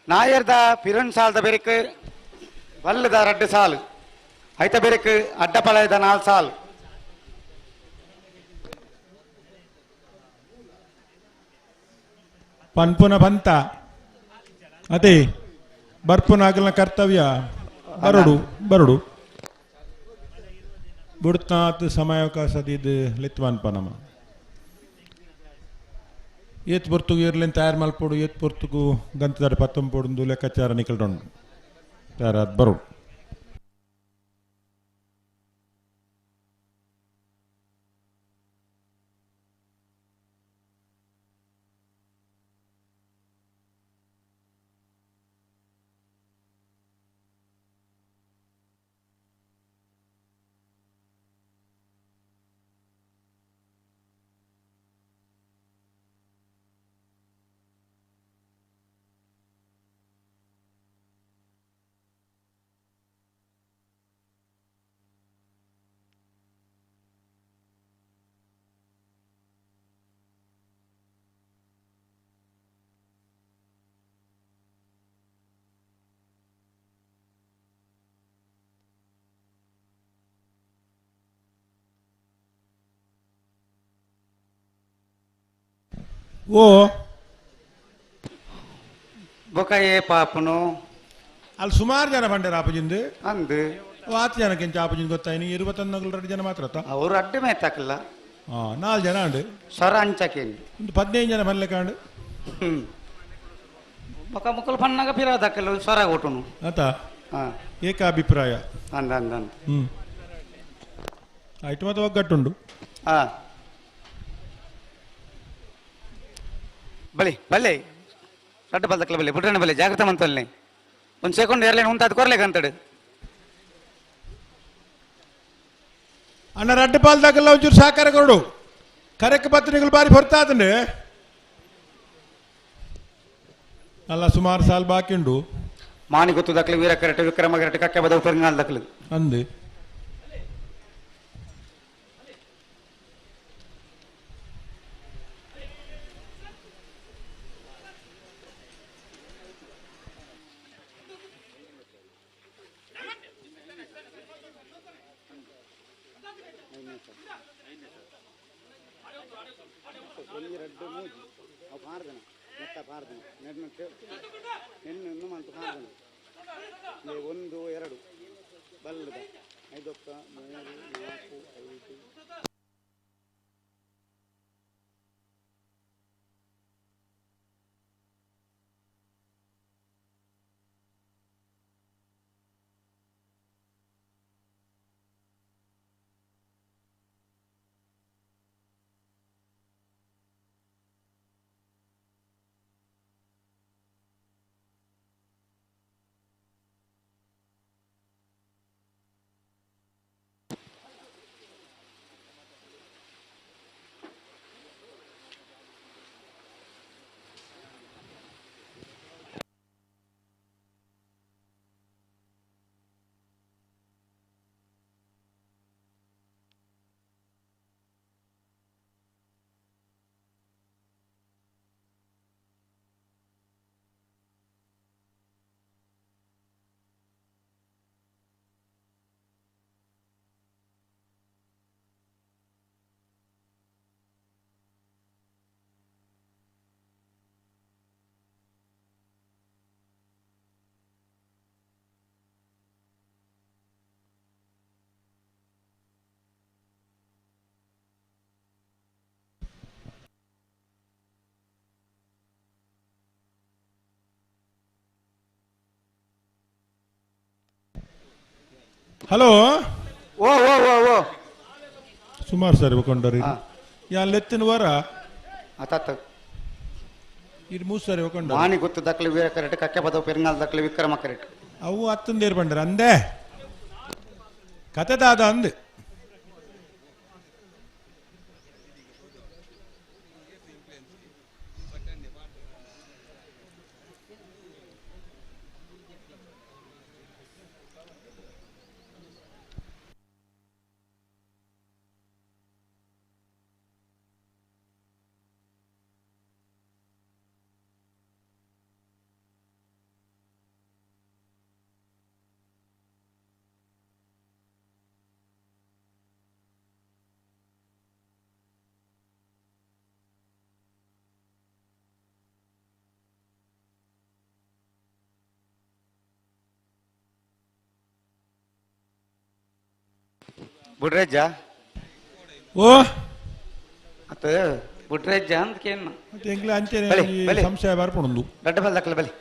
நாயர்தா பிறன் சால்த பெருக்கு வல்லுதா 2 சால் ஐத்த பெருக்கு அட்டப்பழையத 4 சால் ಪನ್ಪುನ ಪಂತ ಅದೇ ಬರ್ಪುನಾಗಲ್ನ ಕರ್ತವ್ಯ ಬರಡು ಬುಡ್ತಾತ್ ಸಮಯಾವಕಾಶದಿದ್ದು ಲಿತ್ವಾನ್ ಪನಮ ಏತ್ ಪೊರ್ತುಗು ಇರ್ಲಿನ್ ತಯಾರು ಮಲ್ಪೋಡು ಏತ್ ಪೊರ್ತುಗು ಗಂತದಾರ ಪತ್ತೊಂಪೋಡು ಲೆಕ್ಕಾಚಾರ ನಿಕಲ್ಡೊಂಡು ತಯಾರಾದ್ ಬರೋಡು ಓ ಬೊಕ ಏ ಪಾಪನು ಅಲ್ಲಿ ಸುಮಾರು ಜನ ಬಂಡರ ಆಪಜಿಂದು ಅಂದು ಆತು ಜನಕ್ಕೆ ಚಾಪುಜಿನ ಗೊತ್ತಾಯ್ನಿ 21 ಜನ ಮಾತ್ರ ಅವರು ಅಡ್ಡೆ ಮೇತಾಕಲ್ಲ 4 ಜನ ಅಂಡು ಸ್ವರ ಅಂಚಕೇನು 15 ಜನ ಮಲ್ಲೆ ಕಾಂಡು ಮಕ್ಕ ಮುಕ್ಕಲು ಪನ್ನಾಗ ಪಿರಾದಕ್ಕಲ್ಲ ಸ್ವರ ಕೊಟ್ಟನು ಆತ ಏಕಾಭಿಪ್ರಾಯ ಅಂದ ಅಂದ ಆಯ್ತು ಮತ್ತೆ ಒಗ್ಗಟ್ಟುಂಡು ಬಲಿ ಬಲ್ಲೆ ರಡ್ಡ ಬಲ್ದಕ್ಕಲ ಬಲ್ಲೆ ಬುಡ್ರಣ್ಣ ಬಲ್ಲೆ ಜಾಗ್ರತ ಮಂತಲ್ನೆ ಒಂದು ಸೆಕೆಂಡ್ ಏರ್ಲೈನ್ ಉಂಟಾದ ಕೊರ್ಲೇಕಂತಡು ಅಣ್ಣ ರಡ್ಡ ಪಾಲ್ದಾಗಲ್ಲ ಒಂಚೂರು ಸಹಕಾರ ಕೊಡು ಕರೆಕ್ಕೆ ಪತ್ರಿಕೆಗಳು ಬಾರಿ ಹೊರ್ತಾದಂಡೆ ಅಲ್ಲ ಸುಮಾರು ಸಾಲ ಬಾಕಿ ಉಂಡು ಮಾನಿ ಗೊತ್ತು ದಕ್ಲೆ ವೀರ ಕರೆಕ್ಟ್ ವಿಕ್ರಮ ಕರೆಕ್ಟ್ ಕಕ್ಕೆ ಬದವು ಪೆರಂಗಾಲ್ ದಕ್ಲು ಅಂದೆ ಒಂದು ಎರಡು ಬಲ್ಲದ 5 3 4 5 ಹಲೋ ಓ ಓ ಓ ಓ ಸುಮಾರು ಸರಿ ಒಕೊಂಡರಿ ಯಾನ್ ಲೆತ್ತಿನ ವರ ಅತಾತ ಇದು 3 ಸರಿ ಒಕೊಂಡ ಮಾನಿ ಗೊತ್ತು ದಕ್ಲೆ ವೀರ ಕರೆಕ್ಟ್ ಕಕ್ಕೆ ಬದವು ಪೆರಂಗಾಲ್ ದಕ್ಲೆ ವಿಕ್ರಮ ಕರೆಕ್ಟ್ ಅವು 10 ದೇರ್ ಬಂಡ್ರ ಅಂದೆ ಕತೆ ದಾದ ಅಂದೆ ಬುಡ್ರೆಜ್ಜ ಓ ಅತ ಬುಡ್ರೆಜ್ಜ ಅಂತ ಕೇನ್ನ ಮತ್ತೆ ಎಂಗ್ಲ ಅಂಚೆ ಸಂಶಯ ಬರ್ಪುಂಡು ದಡ್ಡ ಬಲ್ ದಕ್ಲೆ ಬಲಿ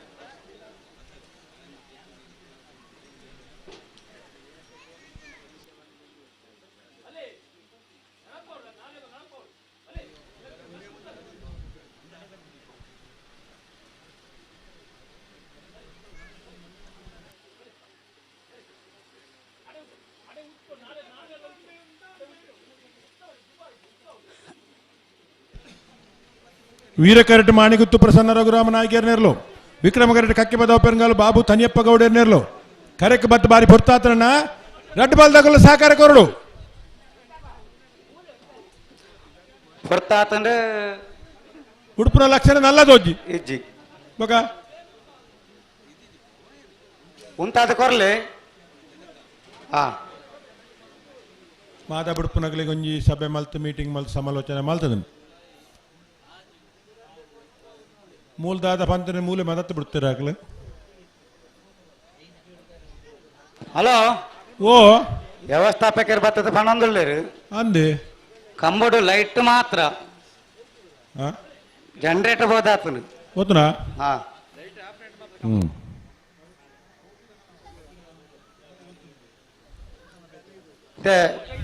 ವೀರಕರಟ್ ಮಾಣಿಗುತ್ತು ಪ್ರಸನ್ನ ರಘುರಾಮ ನಾಯ್ಕರ್ನೇರ್ಲು ವಿಕ್ರಮ ಕರಟ್ ಕಕ್ಕೆ ಬದವ ಪೆರಂಗಾಲು ಬಾಬು ತನಿಯಪ್ಪ ಗೌಡರ್ನೇರ್ಲು ಕರೆಕ್ ಬತ್ ಬಾರಿ ಪೊರ್ತಾತ್ರಣ್ಣ ರಡ್ ಬಾಲ್ದಾಗಲ್ಲ ಸಹಕಾರ ಕೊರಡು ಪೊರ್ತಾತಂದ್ರೆ ಉಡುಪುರ ಲಕ್ಷಣ ನಲ್ಲದೋಜ್ಜಿ ಇಜ್ಜಿ ಬಗ ಉಂತಾದ ಕೊರ್ಲೆ ಮಾತಾ ಬುಡುಪುನಗಳಿಗೆ ಒಂಜಿ ಸಭೆ ಮಲ್ತು ಮೀಟಿಂಗ್ ಮಲ್ತು ಸಮಾಲೋಚನೆ ಮಲ್ತದನು ಮೂಲದಾದ ಪಂತನೆ ಮೂಲೆ ಮದತ್ತು ಬಿಡ್ತೀರಾಗ್ಲೆ ಹಲೋ ಓ ವ್ಯವಸ್ಥಾಪಕರು ಬರ್ತದೆ ಪಣಂದುಳ್ಳೇರು ಅಂದೆ ಕಂಬಡು ಲೈಟ್ ಮಾತ್ರ ಜನರೇಟರ್ ಹೋದಾತನು ಗೊತ್ತನಾ ಹಾ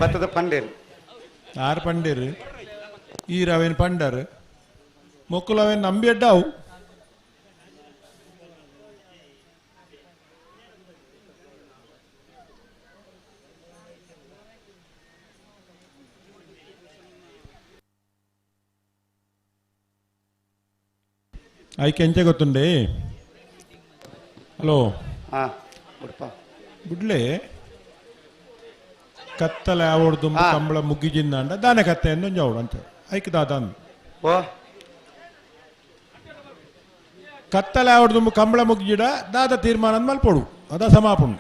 ಬರ್ತದ ಪಂಡೇರು ಆರು ಪಂಡೇರು ಈ ರವೇನು ಪಂಡರು ಮೊಕ್ಕಲು ಅವೇನು ನಂಬಿ ಅಡ್ಡಾವು ಆಯ್ಕೆ ಎಂಚೆ ಗೊತ್ತುಂಡೆ ಹಲೋ ಬಿಡ್ಲೆ ಕತ್ತಲೆ ಆವಡ್ದು ಕಂಬಳ ಮುಗ್ಗಿಜಿಂದ ದಾನೆ ಕತ್ತೆ ಒಂದು ಜವಡು ಅಂತ ಐಕ್ ದಾದ ಕತ್ತಲೆ ಆವಡ್ದು ಕಂಬಳ ಮುಗ್ಗಿಜಿಡ ದಾದ ತೀರ್ಮಾನ ಮಲ್ಪೊಡು ಅದ ಸಮಾಪನು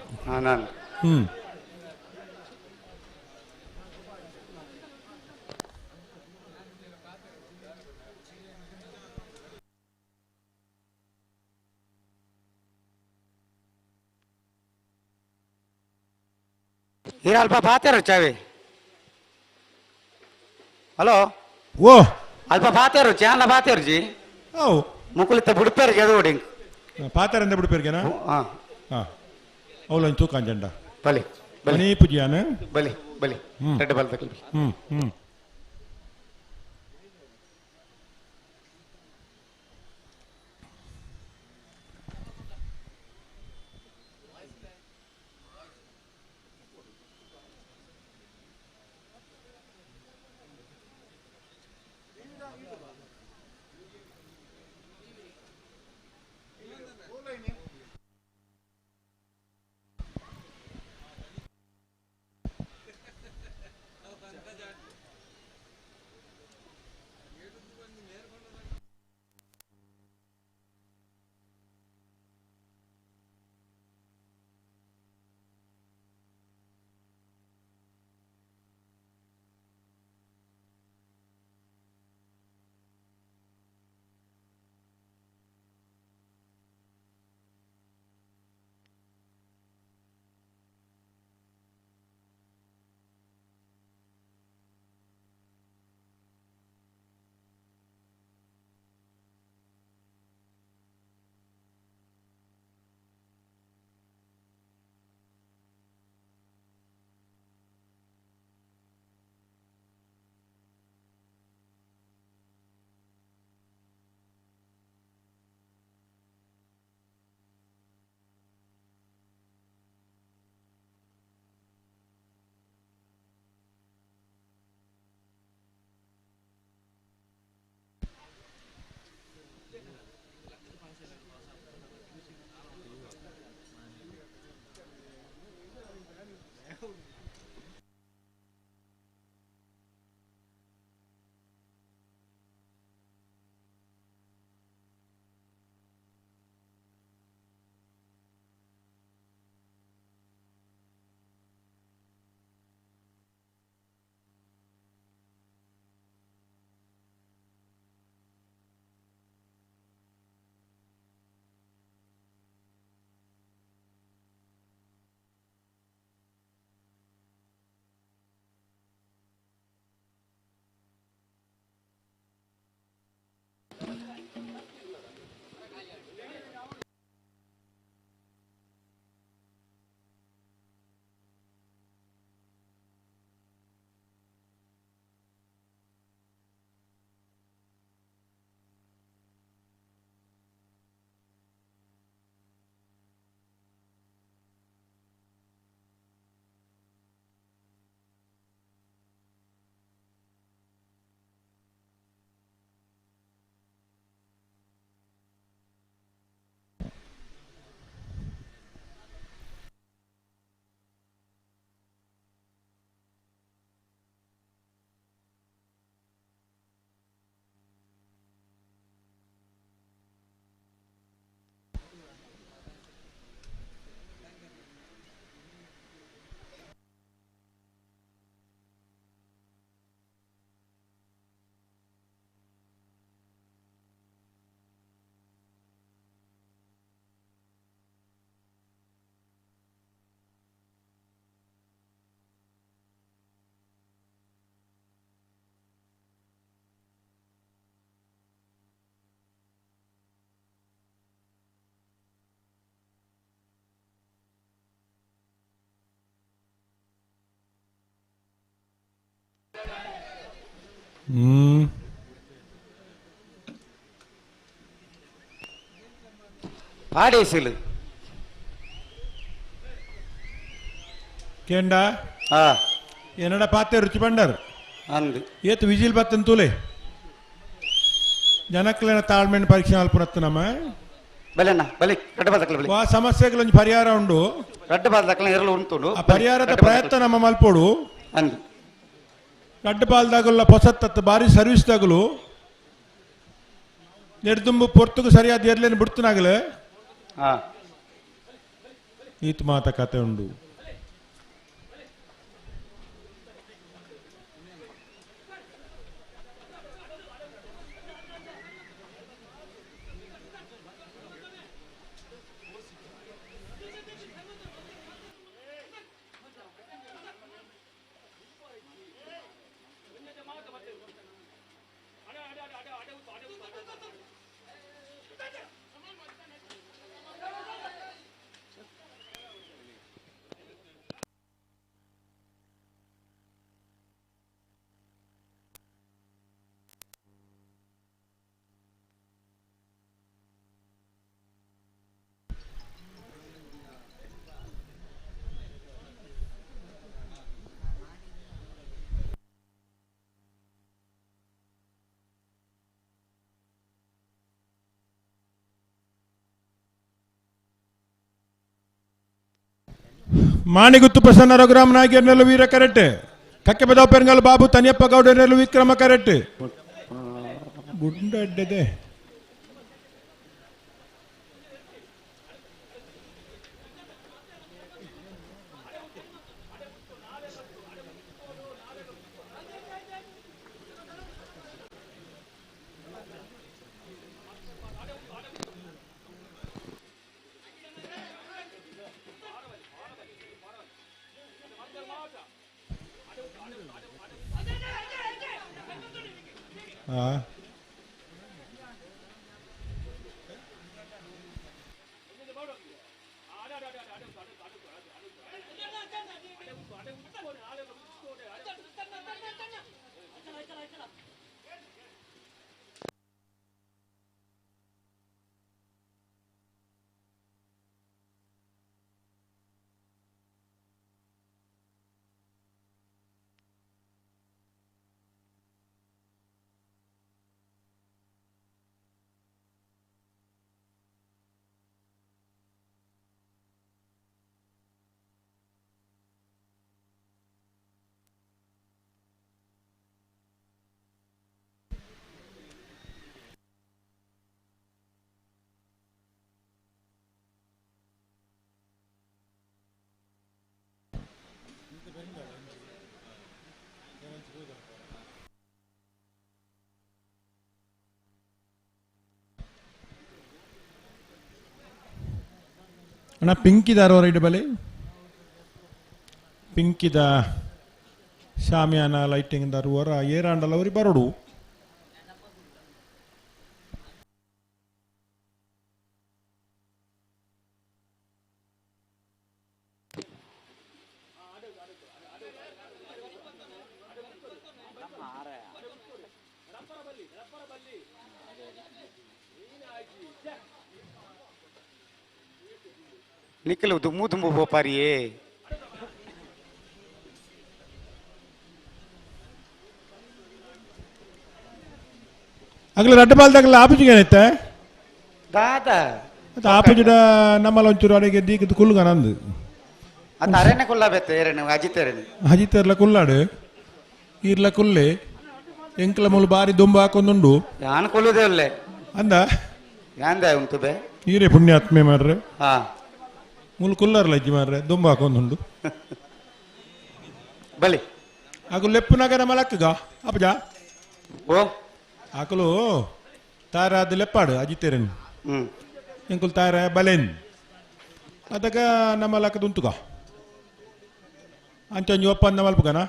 ये अल्प बातें चावे हलो ಓ अल्प बातें चान बातें जी ಅವು मुकुलित बुड़पेर जदोडिंग ಪಾತರಿಂದ ಬಿಡ್ಪೇರ್ಗೆನಾ ಹಾ ಹಾ ಅವಲಂಚು ತೂಕಾಂಜಂಡ ಬಲಿ ಬಲಿ ಪೂಜಿಯಾನ ಬಲಿ ಬಲಿ ರೆಡ್ ಬಲ್ ತಕಲ್ಬಿ ಪಾಡೇಸಿಲು ಕೇಂಡ ಏನಡ ಪಾತೆ ರುಚಿ ಬಂಡರ್ ಅಂದು ಏತು ವಿಜಿಲ್ ಬತ್ತನ್ ತೂಲೆ ಜನಕ್ಲೆನ ತಾಳ್ಮೆನ ಪರೀಕ್ಷೆ ಅಲ್ಪುನತ್ತು ನಮ್ಮ ಬಲೆನ ಬಲಿ ರಡ್ಡ ಬಾದಕಲ ಬಲಿ ವಾ ಸಮಸ್ಯೆಗಳ ಪರಿಹಾರ ಉಂಡು ರಡ್ಡ ಬಾದಕಲ ಎರಲು ಉಂಟು ಆ ಪರಿಹಾರದ ಪ್ರಯತ್ನ ನಮ್ಮ ಮಲ್ಪೋಡು ಅಂದು ರಡ್ಡ ಬಾಲ್ದಾಗಲ್ಲ ಪೊಸತ್ತತ್ತು ಬಾರಿ ಸರ್ವಿಸ್ ದಾಗಲು ನೆಡ್ದುಂಬು ಪೊರ್ತುಗು ಸರಿಯಾದ ಎರ್ಲೇನು ಬಿಡ್ತನಾಗಲೇ ಈತ್ ಮಾತುಕತೆ ಉಂಡು ಮಾಣಿಗುತ್ತು ಪ್ರಸನ್ನ ರಘುರಾಮ ನಾಯಕರ್ನೆಲ್ಲ ವೀರ ಕರೆಟ್ ಕಕ್ಕೆ ಬದಾವ್ ಪೆರಂಗಲ್ ಬಾಬು ತನಿಯಪ್ಪ ಗೌಡರ್ನೆಲ್ಲ ವಿಕ್ರಮ ಕರೆಟ್ ಗುಂಡ ಅಡ್ಡದೆ ಅಣ್ಣ ಪಿಂಕಿದಾರ ರೈಡ್ ಬಲೆ ಪಿಂಕಿದ ಶಾಮಿಯಾನ ಲೈಟಿಂಗ್ ದಾರುವರ ಏರಾಂಡಲ್ಲ ಅವ್ರಿಗೆ ಬರೋಡು ನಿಖಿಲು ದುಮ್ಮು ದುಮ್ಮು ಬೋಪಾರಿಯೇ ಅಗಲ ರಡ್ಡ ಬಾಲ್ದಾಗಲ್ಲ ಆಪುಜಿಗೆ ಏನೈತೆ ದಾದ ಅದು ಆಪುಜಿಡ ನಮ್ಮಲ್ಲ ಒಂಚೂರು ಅಡಿಗೆ ದೀಕದ ಕುಲ್ಗ ನಂದು ಅದು ಅರೆನೆ ಕುಲ್ಲ ಬೇತೆ ಏರೇನು ಅಜಿತೇರೇನು ಹಜಿತರ್ಲ ಕುಲ್ಲಾಡು ಈರ್ಲ ಕುಲ್ಲೆ ಎಂಕ್ಲ ಮುಲು ಬಾರಿ ದುಂಬು ಹಾಕೊಂದುಂಡು ಯಾನ್ ಕೊಲ್ಲುದೇ ಒಳ್ಳೆ ಅಂದ ಯಾಂದ ಉಂಟು ಬೇ ಈರೇ ಪುಣ್ಯಾತ್ಮೆ ಮಾರ್ರೆ ಹಾ ಮುಲು ಕುಲ್ಲರ್ಲ ಇಜ್ಜಿ ಮಾರ್ರೆ ದುಂಬು ಹಾಕೊಂದುಂಡು ಬಲಿ ಆಕು ಲೆಪ್ಪು ನಗರ ಮಲಕ್ಕಗ ಅಪ್ಪಜ ಓ ಆಕಲು ತಾರ ಅದು ಲೆಪ್ಪಾಡು ಅಜಿತೇರನ್ ಎಂಕುಲ್ ತಾರ ಬಲೆನ್ ಅದಕ್ಕ ನಮ್ಮ ಲಕ್ಕದ ಉಂಟುಗ ಅಂಚೊಂಜಿ ಒಪ್ಪಂದ ಮಲ್ಪುಗನ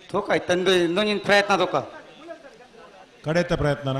ತೂಕ ತಂದು ಇನ್ನೊಂದಿನ ಪ್ರಯತ್ನ ತೂಕ ಕಡೆತ ಪ್ರಯತ್ನನ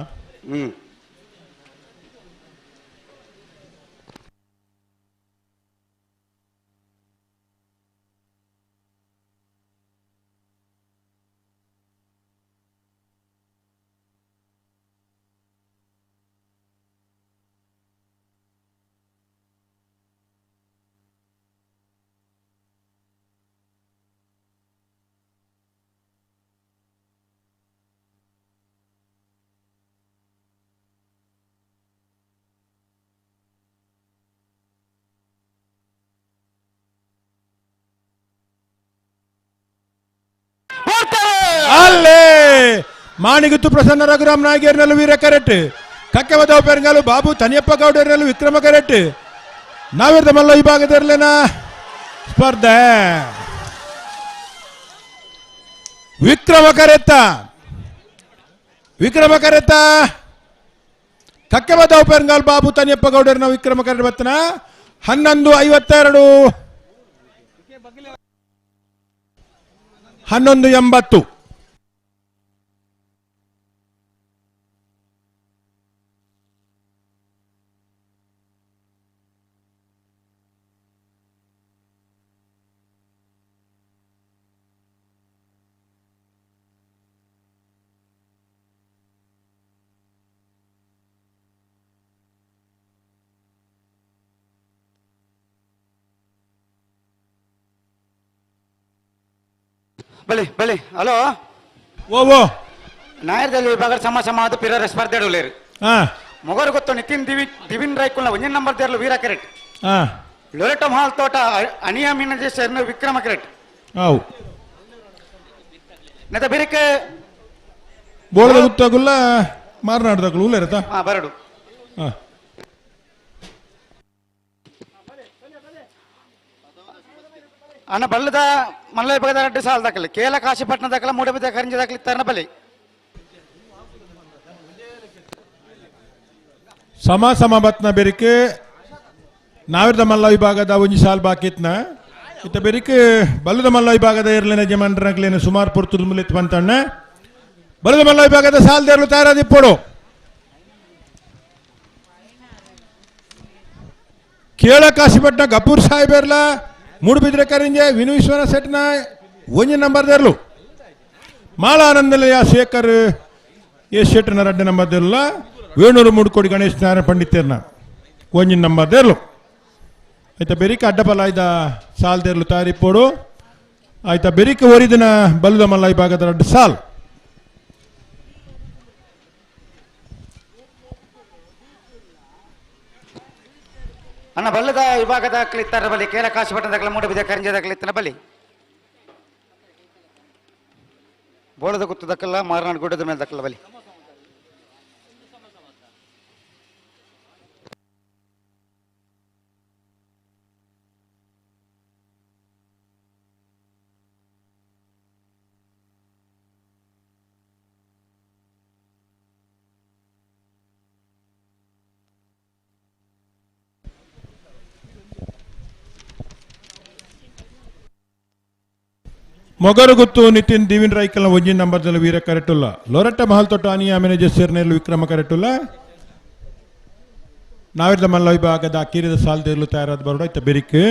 ಮಾಣಿಗುತ್ತು ಪ್ರಸನ್ನ ರಘುರಾಮ್ ನಾಯಕರ್ನಲ್ಲೂ ವೀರ ಕರೆಟ್ ಕಕ್ಕೆಬದ ಪೆರಂಗಾಲು ಬಾಬು ತನಿಯಪ್ಪ ಗೌಡರ್ನಲ್ಲೂ ವಿಕ್ರಮ ಕರೆಟ್ ನಾವಿರ್ದ ಮಲ್ಲ ವಿಭಾಗದಲ್ಲೇನ ಸ್ಪರ್ಧೆ ವಿಕ್ರಮ ಕರೆತ್ತ ಕಕ್ಕೆಬದ ಪೆರಂಗಾಲು ಬಾಬು ತನಿಯಪ್ಪ ಗೌಡರ್ನ ವಿಕ್ರಮ ಕರೆಟ್ ಬತ್ತನ 11:52 11:80 ಬಳಿ ಹಲೋ ಓ ನಾಯರ್ದಲ್ಲಿ ವಿಭಾಗ ಸಮ ಪಿರರ ಸ್ಪರ್ಧೆ ಉಳ್ಳೇರು ಮೊಗರು ಗೊತ್ತು ನಿತಿನ್ ದಿವಿನ್ ರಾಯ್ಕುಲ್ನ 1 ನಂಬರ್ ದೇರ್ಲು ವೀರ ಕೆರೆಟ್ ಲೊರೆಟೋ ಮಹಾಲ್ ತೋಟ ಅನಿಯಾ ಮೀನಜೇಶ್ವರನ ವಿಕ್ರಮ ಕೆರೆಟ್ ನೆತ ಬಿರಿಕೆ ಬೋಳದ ಗುತ್ತಾಗುಲ್ಲ ಮಾರನಾಡ್ದಾಗಲು ಉಳ್ಳೇರತಾ ಬರಡು ಅಣ್ಣ ಬಲ್ಲದ ಮಲ್ಲ ವಿಭಾಗದ 2 ಸಾಲ ದಾಖಲೆ ಕೇಲ ಕಾಶಿಪಟ್ಟಣ ದಾಖಲೆ ಮೂಡಬಿದ್ದ ಕರಿಂಜ ದಾಖಲೆ ತನ್ನ ಬಲಿ ಸಮ ಬತ್ನ ಬೆರಿಕೆ ನಾವಿರ್ದ ಮಲ್ಲ ವಿಭಾಗದ 1 ಸಾಲ್ ಬಾಕಿತ್ನ ಇತ್ತ ಬೆರಿಕೆ ಬಲ್ಲದ ಮಲ್ಲ ವಿಭಾಗದ ಇರ್ಲೇನ ಜಮಂಡ್ರಗ್ಲೇನ ಸುಮಾರು ಪುರ್ತುಲ್ ಮುಲಿತ್ ಬಂತಣ್ಣ ಬಲ್ಲದ ಮಲ್ಲ ವಿಭಾಗದ ಸಾಲ್ ದೇರ್ಲು ತಯಾರಾದಿಪ್ಪೋಡು ಕೇಳ ಕಾಶಿಪಟ್ಟಣ ಗಪೂರ್ ಸಾಹೇಬರ್ಲ ಮೂಡುಬಿದ್ರೆ ಕರಿಂಜೆ ವಿನು ವಿಶ್ವನಾಥ್ ಸೆಟ್ನ 1 ನಂಬರ್ ದೇರ್ಲು ಮಾಲಾನಂದಲಯ ಶೇಖರ್ ಎಸ್ ಶೆಟ್ನ 2 ನಂಬರ್ ದೇರ್ಲ ವೇಣೂರು ಮೂಡುಕೋಡಿ ಗಣೇಶ್ ನಾರಾಯಣ ಪಂಡಿತರ್ನ 1 ನಂಬರ್ ದೇರ್ಲು ಆಯ್ತಾ ಬೆರಿಕೆ ಅಡ್ಡಬಲ ಆಯ್ದ ಸಾಲ್ ದೇರ್ಲು ತಾರಿಪ್ಪೋಡು ಆಯ್ತಾ ಬೆರಿಕೆ ಒರಿದಿನ ಬಲ್ಲದ ಮಲ್ಲ ವಿಭಾಗದ 2 ಸಾಲ್ ಅಣ್ಣ ಬಲ್ಲದ ವಿಭಾಗದ ಕ್ಲಿತ್ತರ ಬಲಿ ಕೇಲ ಕಾಶಿಪಟ್ಟಣ ದಾಖಲೆ ಮೂಡಬಿದ್ದ ಕರಿಂಜ ದಾಖಲೆ ಇತ್ತನ ಬಲಿ ಬೋಳದ ಗುತ್ತು ದಕ್ಕಲ್ಲ ಮಾರನಾಡು ಗುಡ್ಡದ ಮೇಲೆ ದಕ್ಕಲ್ಲ ಬಲಿ ಮೊಗರು ಗುತ್ತು ನಿತಿನ್ ದಿವಿನ್ ರಾಯ್ಕಲ್ನ 1 ನಂಬರ್ದಲ್ಲಿ ವೀರ ಕರೆಟುಲ್ಲ ಲೊರಟ್ಟ ಮಹಲ್ ತೊಟ್ಟು ಅನಿಯಾ ಮೆನೆಜೆಸ್ಸರ್ನೆಲ್ಲೂ ವಿಕ್ರಮ ಕರೆಟುಲ್ಲ ನಾವಿರ್ದ ಮಲ್ಲ ವಿಭಾಗದ ಕಿರಿದ ಸಾಲ್ ದೇರ್ಲು ತಯಾರಾದ ಬರೋಡ ಇತ್ತ ಬೆರಿಕೆ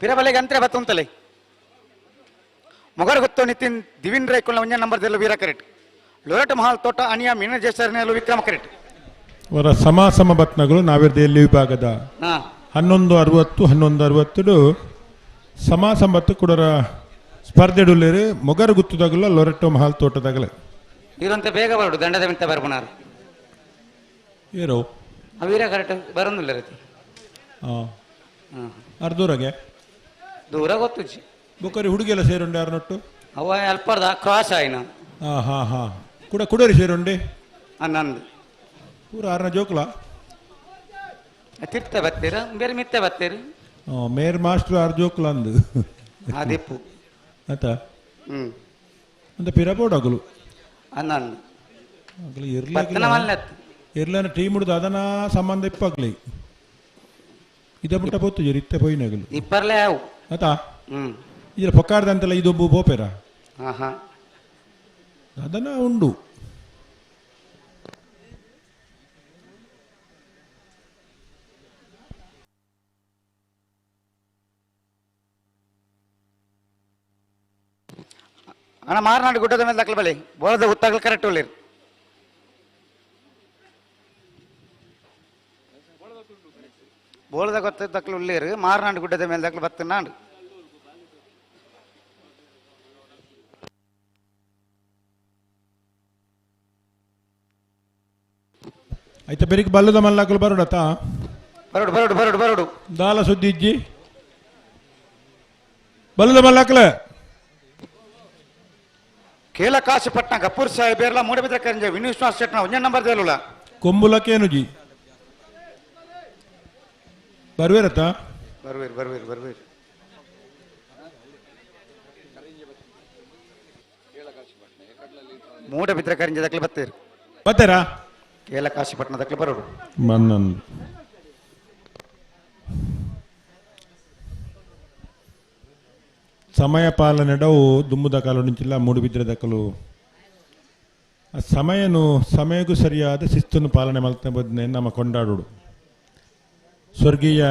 ಪಿರಬಲೆಗೆ ಅಂತ್ರೆ ಬತ್ತುಂತಲೆ ಮೊಗರು ಗುತ್ತು ನಿತಿನ್ ದಿವಿನ್ ರಾಯ್ಕಲ್ನ 1 ನಂಬರ್ದಲ್ಲಿ ವೀರ ಕರೆಟ್ ಲೊರಟ್ಟ ಮಹಲ್ ತೋಟ ಅನಿಯಾ ಮೆನೆಜೆಸ್ಸರ್ನೆಲ್ಲೂ ವಿಕ್ರಮ ಕರೆಟ್ ಅವರ ಸಮ ಬತ್ನಗಳು ನಾವಿರ್ದ ಎಲ್ಲಿ ವಿಭಾಗದ 11:60 11:62 ಸಮ ಕೂಡ ಸ್ಪರ್ಧೆಡುಲ್ಲೇರು ಮೊಗರು ಗುತ್ತದಾಗಲ್ಲ ಲೊರೆಟ್ಟೋ ಮಹಾಲ್ ತೋಟದಾಗಲ ಇರಂತ ಬೇಗ ಬರಡು ದಂಡದ ಮಿಂತ ಬರ್ಬನಾರು ಏರೋ ಅವೀರ ಕರೆಕ್ಟ್ ಬರೋದಿಲ್ಲ ರೀತಿ ಅರ್ಧೂರಗೆ ದೂರ ಗೊತ್ತು ಬೊಕ್ಕರಿ ಹುಡುಗಿಯಲ್ಲ ಸೇರುಂಡೆ ಯಾರನೊಟ್ಟು ಅವ ಅಲ್ಪರ್ದ ಕ್ರಾಸ್ ಆಯ್ನ ಹಾ ಕುಡರಿ ಸೇರುಂಡೆ ನಂದು ಪೂರ ಆರ್ನ ಜೋಕ್ಲ ತಿರ್ತ ಬತ್ತೀರ ಬೇರೆ ಮಿತ್ತೆ ಬತ್ತೀರಿ ಮೇರ್ ಮಾಸ್ಟರ್ ಆರ್ ಜೋಕ್ಲ ಅಂದು ದಿಪ್ಪು ಆತ ಅಂತ ಪಿರಬೋಡಾಗಲು ಅನ್ನಂದು ಇರ್ಲನ ಟೀಮ್ ಹಿಡಿದು ಅದನ್ನ ಸಂಬಂಧ ಇಪ್ಪಾಗ್ಲಿ ಇದ ಬಿಟ್ಟ ಪೋತು ಜರಿತ್ತೆ ಪೋಯಿನಾಗಲು ಇಪ್ಪರ್ಲೆ ಅವು ಆತ ಇದ್ರ ಪೊಕ್ಕಾಡ್ದಂತೆಲ್ಲ ಇದೊಬ್ಬ ಬೋಪೆರ ಅದನ್ನ ಉಂಡು ಅಣ್ಣ ಮಾರನಾಡು ಗುಡ್ಡದ ಮೇಲೆ ದಕ್ಕಲ ಬಳಿ ಬೋಳದ ಗೊತ್ತಾಗಲು ಕರೆಕ್ಟ್ ಒಳ್ಳಿರು ಬೋಳದ ಗೊತ್ತ ದಕ್ಕಲು ಉಳ್ಳೇರು ಮಾರನಾಡು ಗುಡ್ಡದ ಮೇಲೆ ದಕ್ಕಲು ಬತ್ತ ನಾಡು ಆಯ್ತಾ ಬೆರಿಕ್ ಬಲ್ಲದ ಮಲ್ಲಾಕಲು ಬರೋಡತ್ತ ಬರೋಡು ಬರೋಡು ಬರೋಡು ಬರೋಡು ದಾಲ ಸುದ್ದಿ ಇಜ್ಜಿ ಬಲ್ಲದ ಮಲ್ಲಕ್ಲ ಕೇಲ ಕಾಶಿಪಟ್ನ ಗಪ್ಪೂರ್ ಸಾಹೇಬೇರ್ಲ ಮೂಡಬಿದ್ರೆ ಕರಂಜೆ ವಿಶ್ವಾಸ ಶೆಟ್ನ ಒಂಜ ನಂಬರ್ ದೇಲುಲ ಕೊಂಬುಲಕ್ಕೇನುಜಿ ಬರ್ವೇರತ್ತ ಬರ್ವೇರು ಬರ್ವೇರು ಬರ್ವೇರು ಮೂಡಬಿದ್ರೆ ಕರಂಜೆ ದಕ್ಲೆ ಬತ್ತೇರು ಬತ್ತೇರಾ ಕೇಲ ಕಾಶಿಪಟ್ನ ದಕ್ಲೆ ಬರೋಡು ಮನ್ನೊಂದು ಸಮಯ ಪಾಲನೆಡವು ದುಮ್ಮುದ ಕಾಲ నుంచిಲ್ಲ ಮೂಡುಬಿದ್ರೆ ದಕ್ಕಲು ಆ ಸಮಯಕ್ಕೂ ಸರಿಯಾದ ಶಿಸ್ತನ್ನು ಪಾಲನೆ ಮಾಡ್ತಾ ಬಂದ ನಮ್ಮ ಕೊಂಡಾಡೋಡು ಸ್ವರ್ಗೀಯ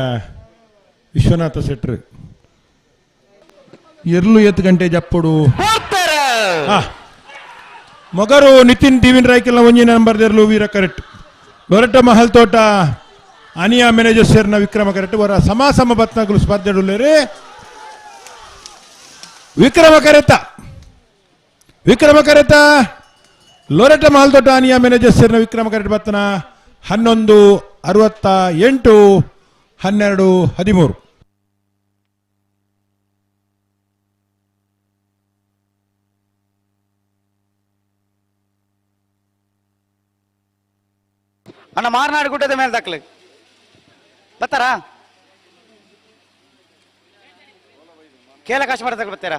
ವಿಶ್ವನಾಥ ಶೆಟ್ರು ಎರ್ಲು ಎತ್ತು ಗಂಟೆ ಜಪ್ಪಡು ಮೊಗರು ನಿತಿನ್ ಟಿವಿನ್ ರಾಯ್ಕೆಲ್ಲ ಒಂಜಿ ನಂಬರ್ ದೇರ್ಲು ವೀರ ಕರೆಕ್ಟ್ ಲೊರಟ ಮಹಲ್ ತೋಟ ಅನಿಯಾ ಮ್ಯಾನೇಜರ್ ಸೇರ್ನ ವಿಕ್ರಮ ಕರೆಕ್ಟ್ ವರ ಸಮ ಬತ್ನಾಗಲು ಸ್ಪರ್ಧೆಡುಲ್ಲೇರಿ ವಿಕ್ರಮ ಕರೆತ ಲೊರಟ ಮಹಲ್ ತೋಟ ಅನಿಯಾ ಮ್ಯಾನೇಜರ್ ಸೇರ್ನ ವಿಕ್ರಮ ಕರೆಕ್ಟ್ ಬತ್ತನ 11:68 12:13 ಅಣ್ಣ ಮಾರ್ನಾಡು ಗುಡ್ಡದ ಮೇಲೆ ದಾಖಲೆ ಬರ್ತಾರಾ ಕೇಲ ಕಾಶಿ ಮಾಡೋದಕ್ಕೆ ಬರ್ತೀರಾ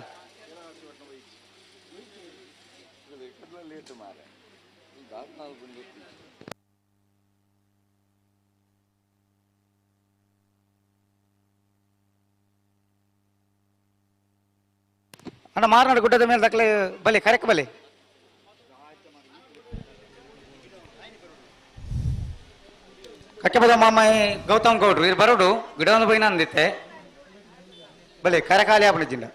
ಅಣ್ಣ ಮಾರ್ನಾಡು ಗುಡ್ಡದ ಮೇಲೆ ದಾಖಲೆ ಬಲೆ ಕರೆಕ್ಟ್ ಬಲೆ ಕಟ್ಟೆಬದ ಮಾಮಾಯಿ ಗೌತಮ್ ಗೌಡ್ರು ಇದು ಬರೋಡು ಗಿಡವನ್ನು ಬೈನ ಅಂದಿತ್ತೆ ಬಲೆ ಕರಕಾಲಿ ಆಪಣಜಿಂದ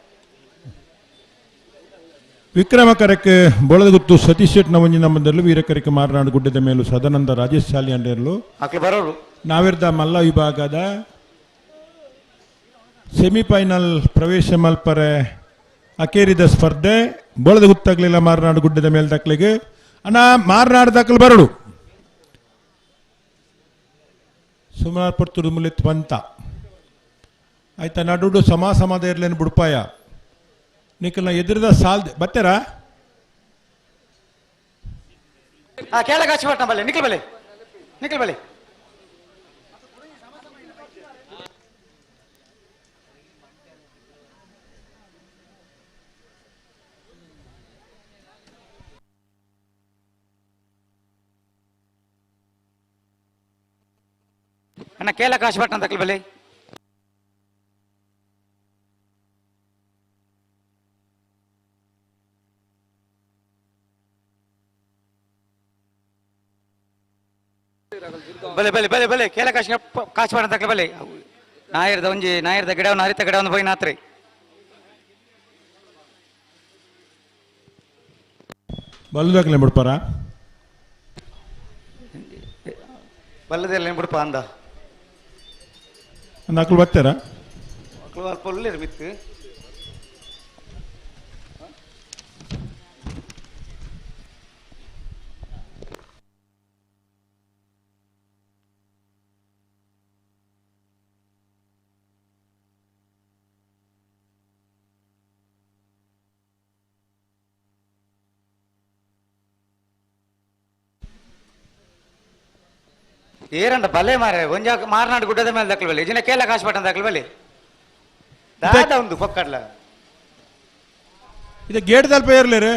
ವಿಕ್ರಮ ಕರಕ್ಕೆ ಬೊಳದಗುತ್ತು ಸತೀಶ್ ಶೆಟ್ನ ಒಂಜಿ ನಮ್ಮದಲ್ಲೂ ವೀರಕರಿಕೆ ಮಾರನಾಡು ಗುಡ್ಡದ ಮೇಲೂ ಸದಾನಂದ ರಾಜೇಶ್ ಶಾಲಿ ಅಂಡರ್ಲು ಬರೋರು ನಾವಿರ್ದ ಮಲ್ಲ ವಿಭಾಗದ ಸೆಮಿಫೈನಲ್ ಪ್ರವೇಶ ಮಲ್ಪರೆ ಅಕೇರಿದ ಸ್ಪರ್ಧೆ ಬೊಳದಗುತ್ತಾಗ್ಲಿಲ್ಲ ಮಾರನಾಡು ಗುಡ್ಡದ ಮೇಲೆ ದಕ್ಲಿಗೆ ಅಣ್ಣ ಮಾರನಾಡು ದಕ್ಕಲು ಬರಡು ಸುಮಾರು ಪಡ್ತುಡು ಮುಲಿತ್ ಬಂತ ಆಯ್ತಾ ನಡುಡು ಸಮಾದ ಇರ್ಲೇನು ಬುಡ್ಪಾಯ ನಿಖಲ್ನ ಎದುರದ ಸಾಲ್ ಬತ್ತೇರಾ ಕೇಳ ಕಾಶಿ ಪಟ್ಟ ಬಲೆ ನಿಖಿಲ್ ಬಲೆ ಅಣ್ಣ ಕೇಳ ಕಾಶಿ ಪಟ್ಟ ತಕ್ಕಲ್ ಬಲೆ ಬಲೆ ಬಲೆ ಬಲೆ ಬಲೆ ಕೇಳ ಕಾಶಿ ಪಟ್ಟ ತಕ್ಕಲ್ ಬಲೆ ನಾಯರ್ದ ಗಿಡವನ್ನು ಹರಿತ ಗಿಡವನ್ನು ಬೈ ನಾತ್ರಿ ಬಲ್ಲದಾಗ್ಲೇ ಬಿಡ್ಪಾರ ಬಲ್ಲದೆಲ್ಲ ಬಿಡ್ಪ ಅಂದ ನಾಲ್ಕು ಬರ್ತಾರ ಅಲ್ಪ ಒಳ್ಳೆ ಮಿತ್ತು ಏರಂಡ ಬಲೆ ಮಾರೆ ಒಂಜ ಮಾರ್ನಾಡು ಗುಡ್ಡದ ಮೇಲೆ ದಕ್ಕಲ್ ಬಲೆ ಇಜಿನ ಕೇಲ ಕಾಶಿ ಪಟ್ಟಣ ದಕ್ಕಲ್ ಬಲೆ ದಾದ ಒಂದು ಪಕ್ಕಡ್ಲ ಇದು ಗೇಟ್ ತಲ್ಪ ಇರ್ಲೇರಿ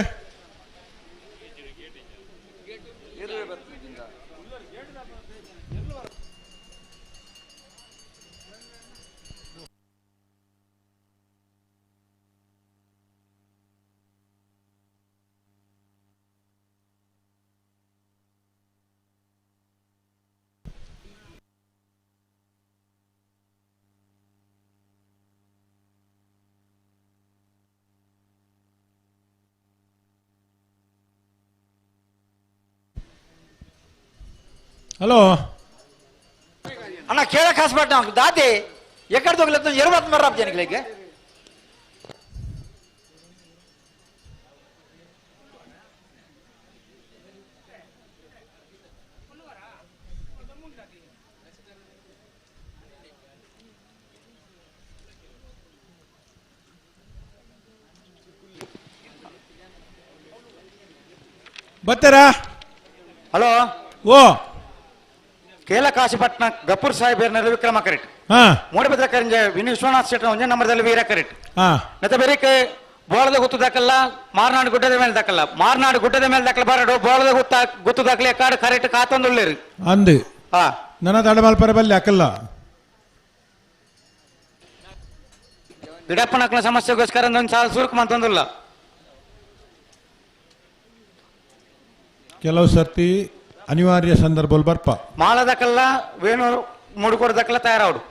హలో అన్న కేళ కాసు పట్టినా దాతే ఎక్కడ దొంగలు 20 మర్ర జనకి ಬರ್ತಾರಾ? ಹಲೋ ಓ ಕೇಲ ಕಾಶಿಪಟ್ನ ಗಪೂರ್ ಸಾಹೇಬ್ ವಿಕ್ರಮ ಕರೆಟ್ ಹಾ ಮೂಡಬಿದ್ರ ಕರಿಂಜೆ ವಿನು ವಿಶ್ವನಾಥ್ ಶೆಟ್ಟ ಒಂದೇ ನಂಬರ್ದಲ್ಲಿ ವೀರ ಕರೆಟ್ ಹಾ ನೆತ ಬೇರೆ ಬೋಳದ ಗುತ್ತು ದಾಕಲ್ಲ ಮಾರ್ನಾಡು ಗುಡ್ಡದ ಮೇಲೆ ದಾಕಲ್ಲ ಮಾರ್ನಾಡು ಗುಡ್ಡದ ಮೇಲೆ ದಾಖಲೆ ಬರಡು ಬೋಳದ ಗುತ್ತು ದಾಖಲೆ ಕಾಡು ಕರೆಕ್ಟ್ ಕಾತೊಂದುಳ್ಳೇರು ಅಂದು ಹಾ ನನ್ನ ತಡ ಮಲ್ಪರ ಬಲ್ಲಿ ಅಕ್ಕಲ್ಲ ಇಡಪ್ಪನಕ್ಕನ ಸಮಸ್ಯೆಗೋಸ್ಕರ ಒಂದು ಸಾಲ ಸುರುಕು ಮಂತೊಂದಿಲ್ಲ ಕೆಲವು ಸರ್ತಿ ಅನಿವಾರ್ಯ ಸಂದರ್ಭದಲ್ಲಿ ಬರ್ಪ ಮಾಲದಕ್ಕಲ್ಲ ವೇಣು ಮುಡುಕೊಡದಕ್ಕಲ್ಲ ತಯಾರವಡು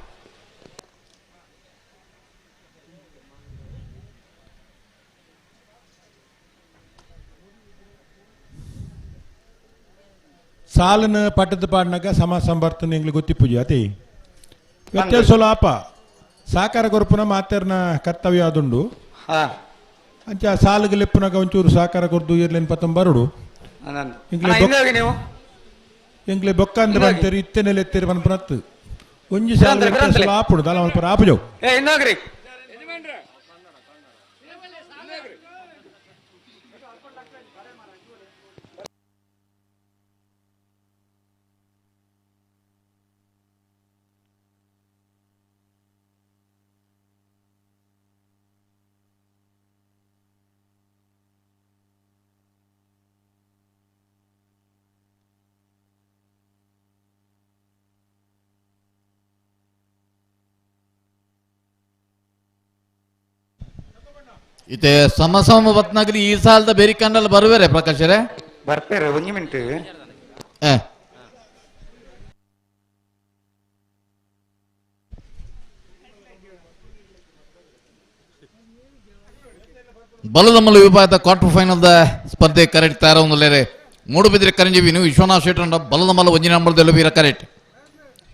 ಸಾಲನ ಪಟ್ಟದ ಪಾಡ್ನಾಗ ಸಮ ಸಂಬರ್ತನ ಎಂಗ್ಲಿ ಗೊತ್ತಿಪ್ಪುಜಿ ಅತಿ ವ್ಯತ್ಯಾಸ ಆಪ ಸಾಕಾರ ಕೊರಪುನ ಮಾತೇರ್ನ ಕರ್ತವ್ಯ ಆದುಂಡು ಅಂಚ ಸಾಲಿಗೆ ಲೆಪ್ಪನಾಗ ಒಂಚೂರು ಸಾಕಾರ ಕೊರ್ದು ಇರ್ಲೇನ್ ಪತ್ತಂ ಬರುಡು ನೀವು ಎಂಗ್ಲೆ ಬೊಕ್ಕ ಅಂದ್ರೆ ಬಂತೇರಿ ಇತ್ತೆನೆಲೆ ಎತ್ತೇರಿ ಬನ್ಪನತ್ತು ಒಂಜಿ ಸಾಲ ವ್ಯತ್ಯಾಸ ಆಪುಡು ದಾಲ ಮಲ್ಪರ ಆಪುಜವು ಇನ್ನೋಗ್ರಿ ಇತ್ತೆ ಸಮ ಬತ್ನಾಗಲಿ ಈ ಸಾಲದ ಬೇರೆ ಕಂಡಲ್ಲಿ ಬರುವೇರೆ ಪ್ರಕಾಶರೇ ಬರ್ತಾರೆ ಒಂದು ಮಿನಿಟ್ ಬಲದಮಲ್ಲ ವಿಭಾಗದ ಕ್ವಾರ್ಟರ್ ಫೈನಲ್ ಸ್ಪರ್ಧೆ ಕರೆಕ್ಟ್ ತಯಾರೊಂದುಲ್ಲೇರೆ ಮೂಡುಬಿದ್ರೆ ಕರಂಜೀವಿನು ವಿಶ್ವನಾಥ್ ಶೆಟ್ಟಂಡ ಬಲದಮಲ್ಲ ಒಂಜಿ ನಂಬರ್ದೆಲ್ಲ ವೀರ ಕರೆಕ್ಟ್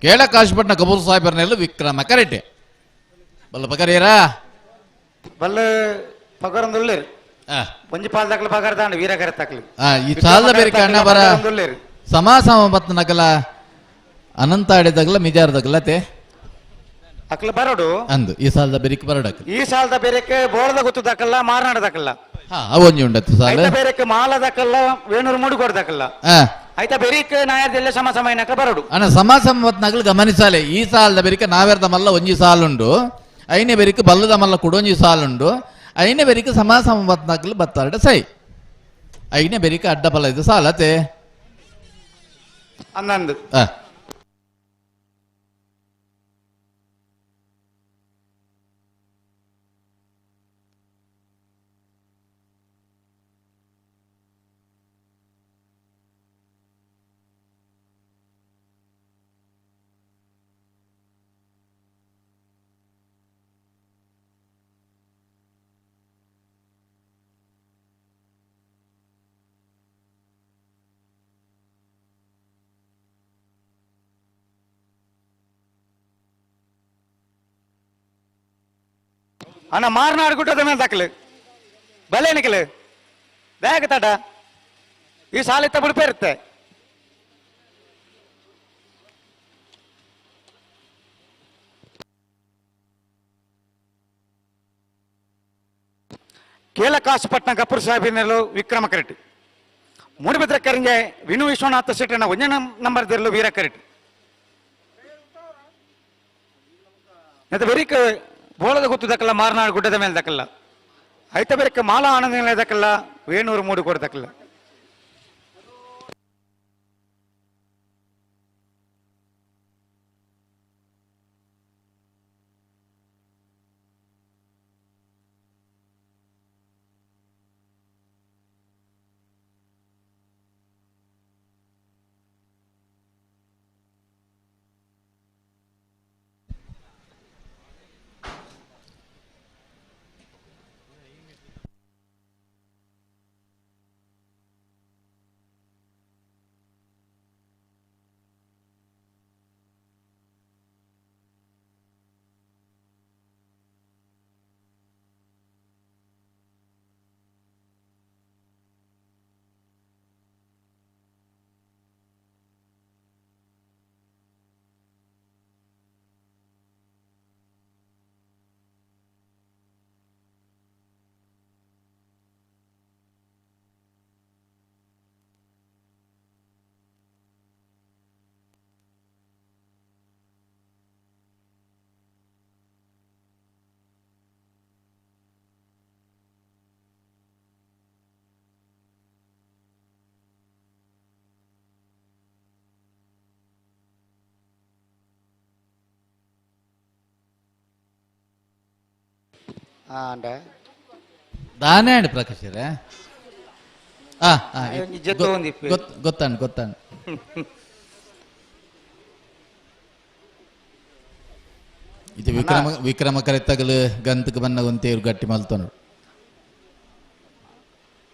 ಕೇಳ ಕಾಶಿಪಟ್ನ ಕಪೂರ್ ಸಾಹೇಬರ್ನೆಲ್ಲ ವಿಕ್ರಮ ಕರೆಕ್ಟ್ ಬಲ್ಲ ಪಕರಿಯರಾ ಬಲ್ಲ ಪಗರೊಂದುಳ್ಳೇರು ಒಂಜಿ ಪಾಲ್ ದಾಖಲೆ ಪಗಾರ ತಾಂಡು ವೀರ ಕರೆ ತಾಕ್ಲಿ ಈ ಸಾಲದ ಬೇರೆ ಕಣ್ಣ ಬರ ಸಮ ಬತ್ ನಕಲ ಅನಂತ ಆಡಿದಾಗಲ ಮಿಜಾರ್ದಾಗಲ ತೇ ಅಕ್ಲ ಬರೋಡು ಅಂದು ಈ ಸಾಲದ ಬೇರೆಕ್ ಬರಡಕ್ ಈ ಸಾಲದ ಬೇರೆಕ್ಕೆ ಬೋಳದ ಗುತ್ತು ದಾಕಲ್ಲ ಮಾರ್ನಾಡ ದಾಕಲ್ಲ ಅವೊಂಜಿ ಉಂಡತ್ತು ಸಾಲ ಬೇರೆಕ್ಕೆ ಮಾಲ ದಾಕಲ್ಲ ವೇಣೂರು ಮೂಡಿಗೋಡ್ ದಾಕಲ್ಲ ಆಯ್ತಾ ಬೇರೆಕ್ಕೆ ನಾಯರ್ದೆಲ್ಲ ಸಮಯನಕ ಬರೋಡು ಅಣ್ಣ ಸಮ ಬತ್ ನಕಲ್ ಗಮನಿಸಾಲೆ ಈ ಸಾಲದ ಬೇರೆಕ್ಕೆ ನಾವೆರ್ದ ಮಲ್ಲ ಒಂಜಿ ಸಾಲುಂಡು ಐನೇ ಬೇರೆಕ್ಕೆ ಬಲ್ಲದ ಮಲ್ಲ ಕುಡೊಂಜಿ ಸಾಲುಂಡು ಐನೇ ಬೇರೆಕ್ಕೆ ಸಮ ಬತ್ ನಕಲ್ ಬತ್ತಾರಡ ಸೈ ಐನೇ ಬೇರೆಕ್ಕೆ ಅಡ್ಡ ಬಲ ಇದು ಸಾಲತೆ ಅನ್ನಂದು ಅಣ್ಣ ಮಾರ್ನಾಡು ಗುಡ್ಡದ ಮೇಲೆ ದಾಖಲೆ ಬಲೆ ನಿಖಲೆ ಬೇಗ ತಡ ಈ ಸಾಲ ಇತ್ತ ಬಿಡ್ಪೇ ಇರುತ್ತೆ ಕೇಲ ಕಾಶಿಪಟ್ನ ಕಪೂರ್ ಸಾಹೇಬಿನಲ್ಲೂ ವಿಕ್ರಮ ಕರೆಟ್ ಮೂಡಿಬಿದ್ರ ಕರಿಂಗೆ ವಿನು ವಿಶ್ವನಾಥ ಶೆಟ್ಟನ ಒಂಜ ನಂಬರ್ದಿರಲು ವೀರ ಕರೆಟ್ ಮತ್ತೆ ಬರೀಕ್ ಬೋಳದ ಗುತ್ತು ದಕ್ಕಲ್ಲ ಮಾರ್ನಾಡು ಗುಡ್ಡದ ಮೇಲೆ ದಕ್ಕಲ್ಲ ಐತ ಬೇರೆ ಮಾಲಾ ಆನಂದ ಮೇಲೆ ದಕ್ಕಲ್ಲ ವೇಣೂರು ಮೂಡು ಕೂಡ ದಕ್ಕಲ್ಲ ಅಂಡ ದಾನೆ ಆಂಡ್ ಪ್ರಕಾಶರೇ ಜೊತೆ ಒಂದಿಪ್ಪು ಗೊತ್ತಾಂಡು ಗೊತ್ತಾಂಡು ಇದು ವಿಕ್ರಮ ಕರೆತಗಲು ಗಂತಕ್ಕೆ ಬನ್ನ ಒಂತೆ ಇವ್ರು ಗಟ್ಟಿ ಮಲ್ತೊಂಡು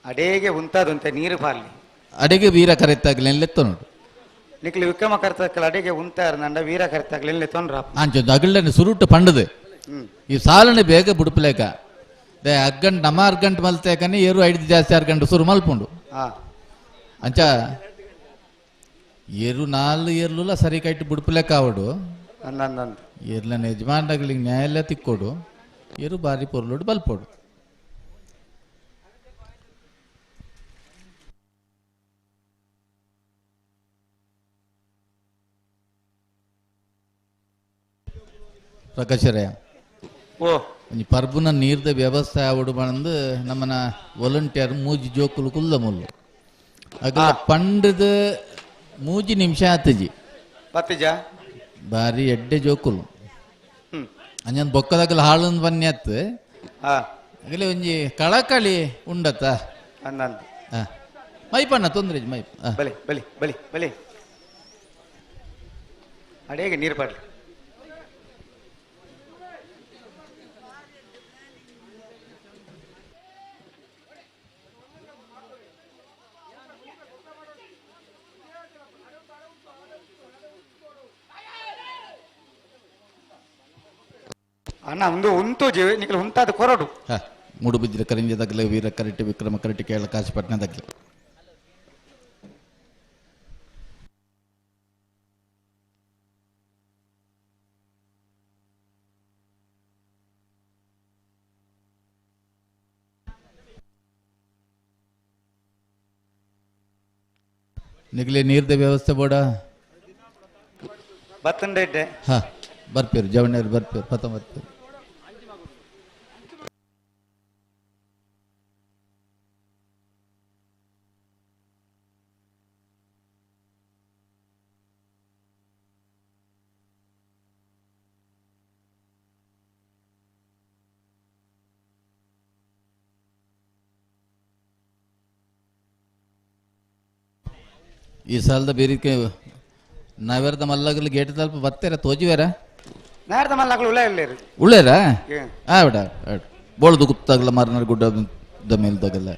ಅಡೇಗೆ ಉಂತಾದುಂತೆ ನೀರು ಪಾಲಿ ಅಡೆಗೆ ವೀರ ಕರೆತಗಲೆತ್ತೊಂಡು ನಿಕ್ಲಿ ವಿಕ್ರಮ ಕರ್ತಕ್ಕಲ ಅಡೆಗೆ ಉಂತಾರ್ನಂಡ ವೀರ ಕರ್ತಕ್ಕಲೆಲ್ಲ ತೊಂದ್ರ ಅಂಚ ದಗಲ್ಡನೆ ಸುರುಟ್ಟು ಪಂಡದು ಈ ಸಾಲನೆ ಬೇಗ ಬುಡುಪಲೇಕ ದೇ ಅರ್ಗಂಟ್ ನಮ್ಮ ಅರ್ಗಂಟ್ ಮಲ್ತೇಕನೆ ಏರು 5 ಜಾಸ್ತಿ ಅರ್ಗಂಟ್ ಸುರು ಮಲ್ಪುಂಡು ಅಂಚ ಏರು 4 ಏರ್ಲುಲ ಸರಿ ಕೈಟ್ ಬುಡುಪಲೇಕ ಅವಡು ಏರ್ಲನ ಯಜಮಾನ್ಗಳಿಗೆ ನ್ಯಾಯಾಲಯ ತಿಕ್ಕೋಡು ಏರು ಬಾರಿ ಪೊರ್ಲೋಡು ಬಲ್ಪೋಡು ಪ್ರಕಾಶರೇ ಒಂಜಿ ಪರ್ಬುನ ನೀರ್ದ ವ್ಯವಸ್ಥೆ ಆವಡು ಬಂದು ನಮ್ಮನ ವಾಲಂಟಿಯರ್ ಮೂಜಿ ಜೋಕುಲು ಕುಲ್ಲ ಮುಲ್ಲು ಅಗಲ ಪಂಡದ ಮೂಜಿ ನಿಮಿಷ ಆತಜಿ ಬಾರಿ ಎಡ್ಡೆ ಜೋಕುಲು ಅಂಜನ್ ಬೊಕ್ಕದಾಗಲ ಹಾಳನ್ ಬನ್ಯತ್ ಅಗಲೆ ಒಂಜಿ ಕಳಕಳಿ ಉಂಡತ್ತ ಮೈಪಣ್ಣ ತೊಂದ್ರೆ ಮೈಪ್ ಬಲಿ ಬಲಿ ಬಲಿ ಬಲಿ ಅಡೇಗೆ ನೀರು ಪಾಡ್ಲಿ ಅಣ್ಣ ಒಂದು ಉಂಟು ಜೀವಿ ನಿಖಲ್ ಉಂಟಾದ ಕೊರಡು ಮೂಡುಬಿದ್ರೆ ಕರಿಂಜದಾಗಲೇ ವೀರ ಕರೆಟ್ಟಿ ವಿಕ್ರಮ ಕರೆಟ್ಟಿ ಕೇರಳ ಕಾಶಿಪಟ್ಟಣದಾಗಲೇ ನಿಗಲೇ ನೀರ್ದ ವ್ಯವಸ್ಥೆ ಬೋಡ ಬತ್ತಂಡೆ ಬರ್ಪೇರು ಜವಣ್ಣರು ಬರ್ಪೇರು ಪತ ಬರ್ಪೇರು ಈ ಸಾಲದ ಬೇರಿಕೆ ನಾವೆರ್ದ ಮಲ್ಲಗಲ್ಲಿ ಗೇಟ್ ತಲುಪ ಬತ್ತೇರ ತೋಜಿವೇರ ನಾರ್ದ ಮಲ್ಲಗಳು ಉಳ್ಳೇರ ಆವಿಡ ಬೋಳ್ದು ಗುತ್ತಾಗಲ್ಲ ಮಾರನಾರ ಗುಡ್ಡದ ಮೇಲ್ದಾಗಲ್ಲ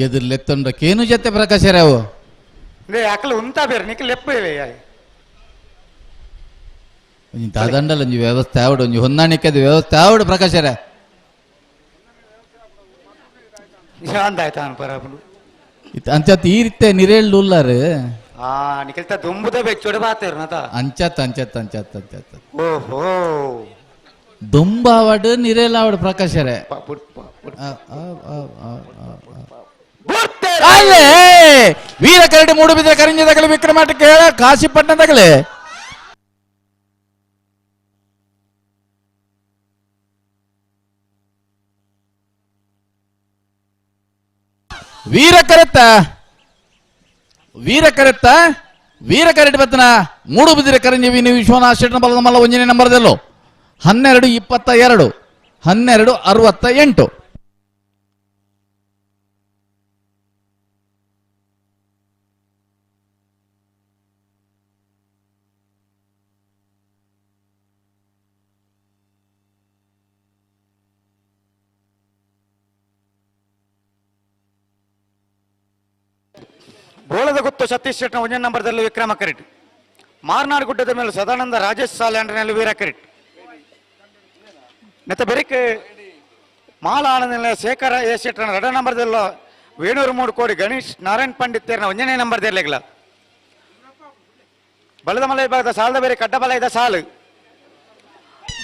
ಎದುರ್ಲೆತ್ತೊಂಡ್ರ ಕೇನು ಜೊತೆ ಪ್ರಕಾಶರಾವು ಅಕಲ್ ಉಂಟಾ ಬೇರೆ ನಿಖಲ್ ಲೆಪ್ಪೇವೆ ಒಂಜಿ ದಾದಂಡಲ ಒಂಜಿ ವ್ಯವಸ್ಥೆ ಆವಡು ಒಂಜಿ ಹೊಂದಾಣಿಕೆದ ವ್ಯವಸ್ಥೆ ಆವಡು ಪ್ರಕಾಶರ ಅಂದಾಯ್ತು ಪರಾಬುಡು ಅಂಚತ್ ಈ ರೀತಿ ನಿರೇಳು ಉಲ್ಲಾರು ನಿಖಲ್ತ ದುಂಬುದ ಬೆಚ್ಚೋಡೆ ಬಾತೇರು ನತ ಅಂಚತ್ ಅಂಚತ್ ಅಂಚತ್ ಅಂಚತ್ ಓಹೋ ದುಂಬಾವಡು ನಿರೇಲ್ ಆವಡು ಪ್ರಕಾಶರೇ ಅಲ್ಲೇ ವೀರ ಕರಡಿ ಮೂಡುಬಿದ್ರೆ ಕರಿಂಜದಾಗಲೇ ವಿಕ್ರಮಾಟ ಕೇಳ ಕಾಶಿಪಟ್ಟಣದಾಗಲೇ ವೀರ ಕರೆತ ವೀರಕರೆಟ್ ಬತ್ತನ ಮೂಡುಬಿದಿರೆ ಕರಂಜಿ ವಿಶ್ವನಾಥ್ ಶೆಟ್ಟನ ಬಲದ ಮಲ್ಲ 1ನೇ ನಂಬರ್ದಲ್ಲೋ 12-22 12-68. ಬೋಳದ ಗುತ್ತು ಸತೀಶ್ ಶೆಟ್ಟನ 1ನೇ ನಂಬರ್ದಲ್ಲಿ ವಿಕ್ರಮ ಕರೆಟ್. ಮಾರ್ನಾಡ್ ಗುಡ್ಡದ ಮೇಲೆ ಸದಾನಂದ ರಾಜೇಶ್ ಸಾಲ್ಯಾಂಡ್ರಲ್ಲಿ ವೀರ ಕರೆಟ್. ನೆತ್ತ ಬೆರಿಕ್ ಮಾಲಾನದಲ್ಲಿ ಶೇಖರ ಎ ಶೆಟ್ಟನ 2ನೇ ನಂಬರ್ದಲ್ಲೋ ವೇಣೂರು 3 ಕೋಡಿ ಗಣೇಶ್ ನಾರಾಯಣ್ ಪಂಡಿತೇರ್ನ 1ನೇ ನಂಬರ್ದಲ್ಲಿಗ್ಲ. ಬಲದ ಮಲ ವಿಭಾಗದ ಸಾಲದ ಬೇರೆ ಕಡ್ಡಬಲಯದ ಸಾಲು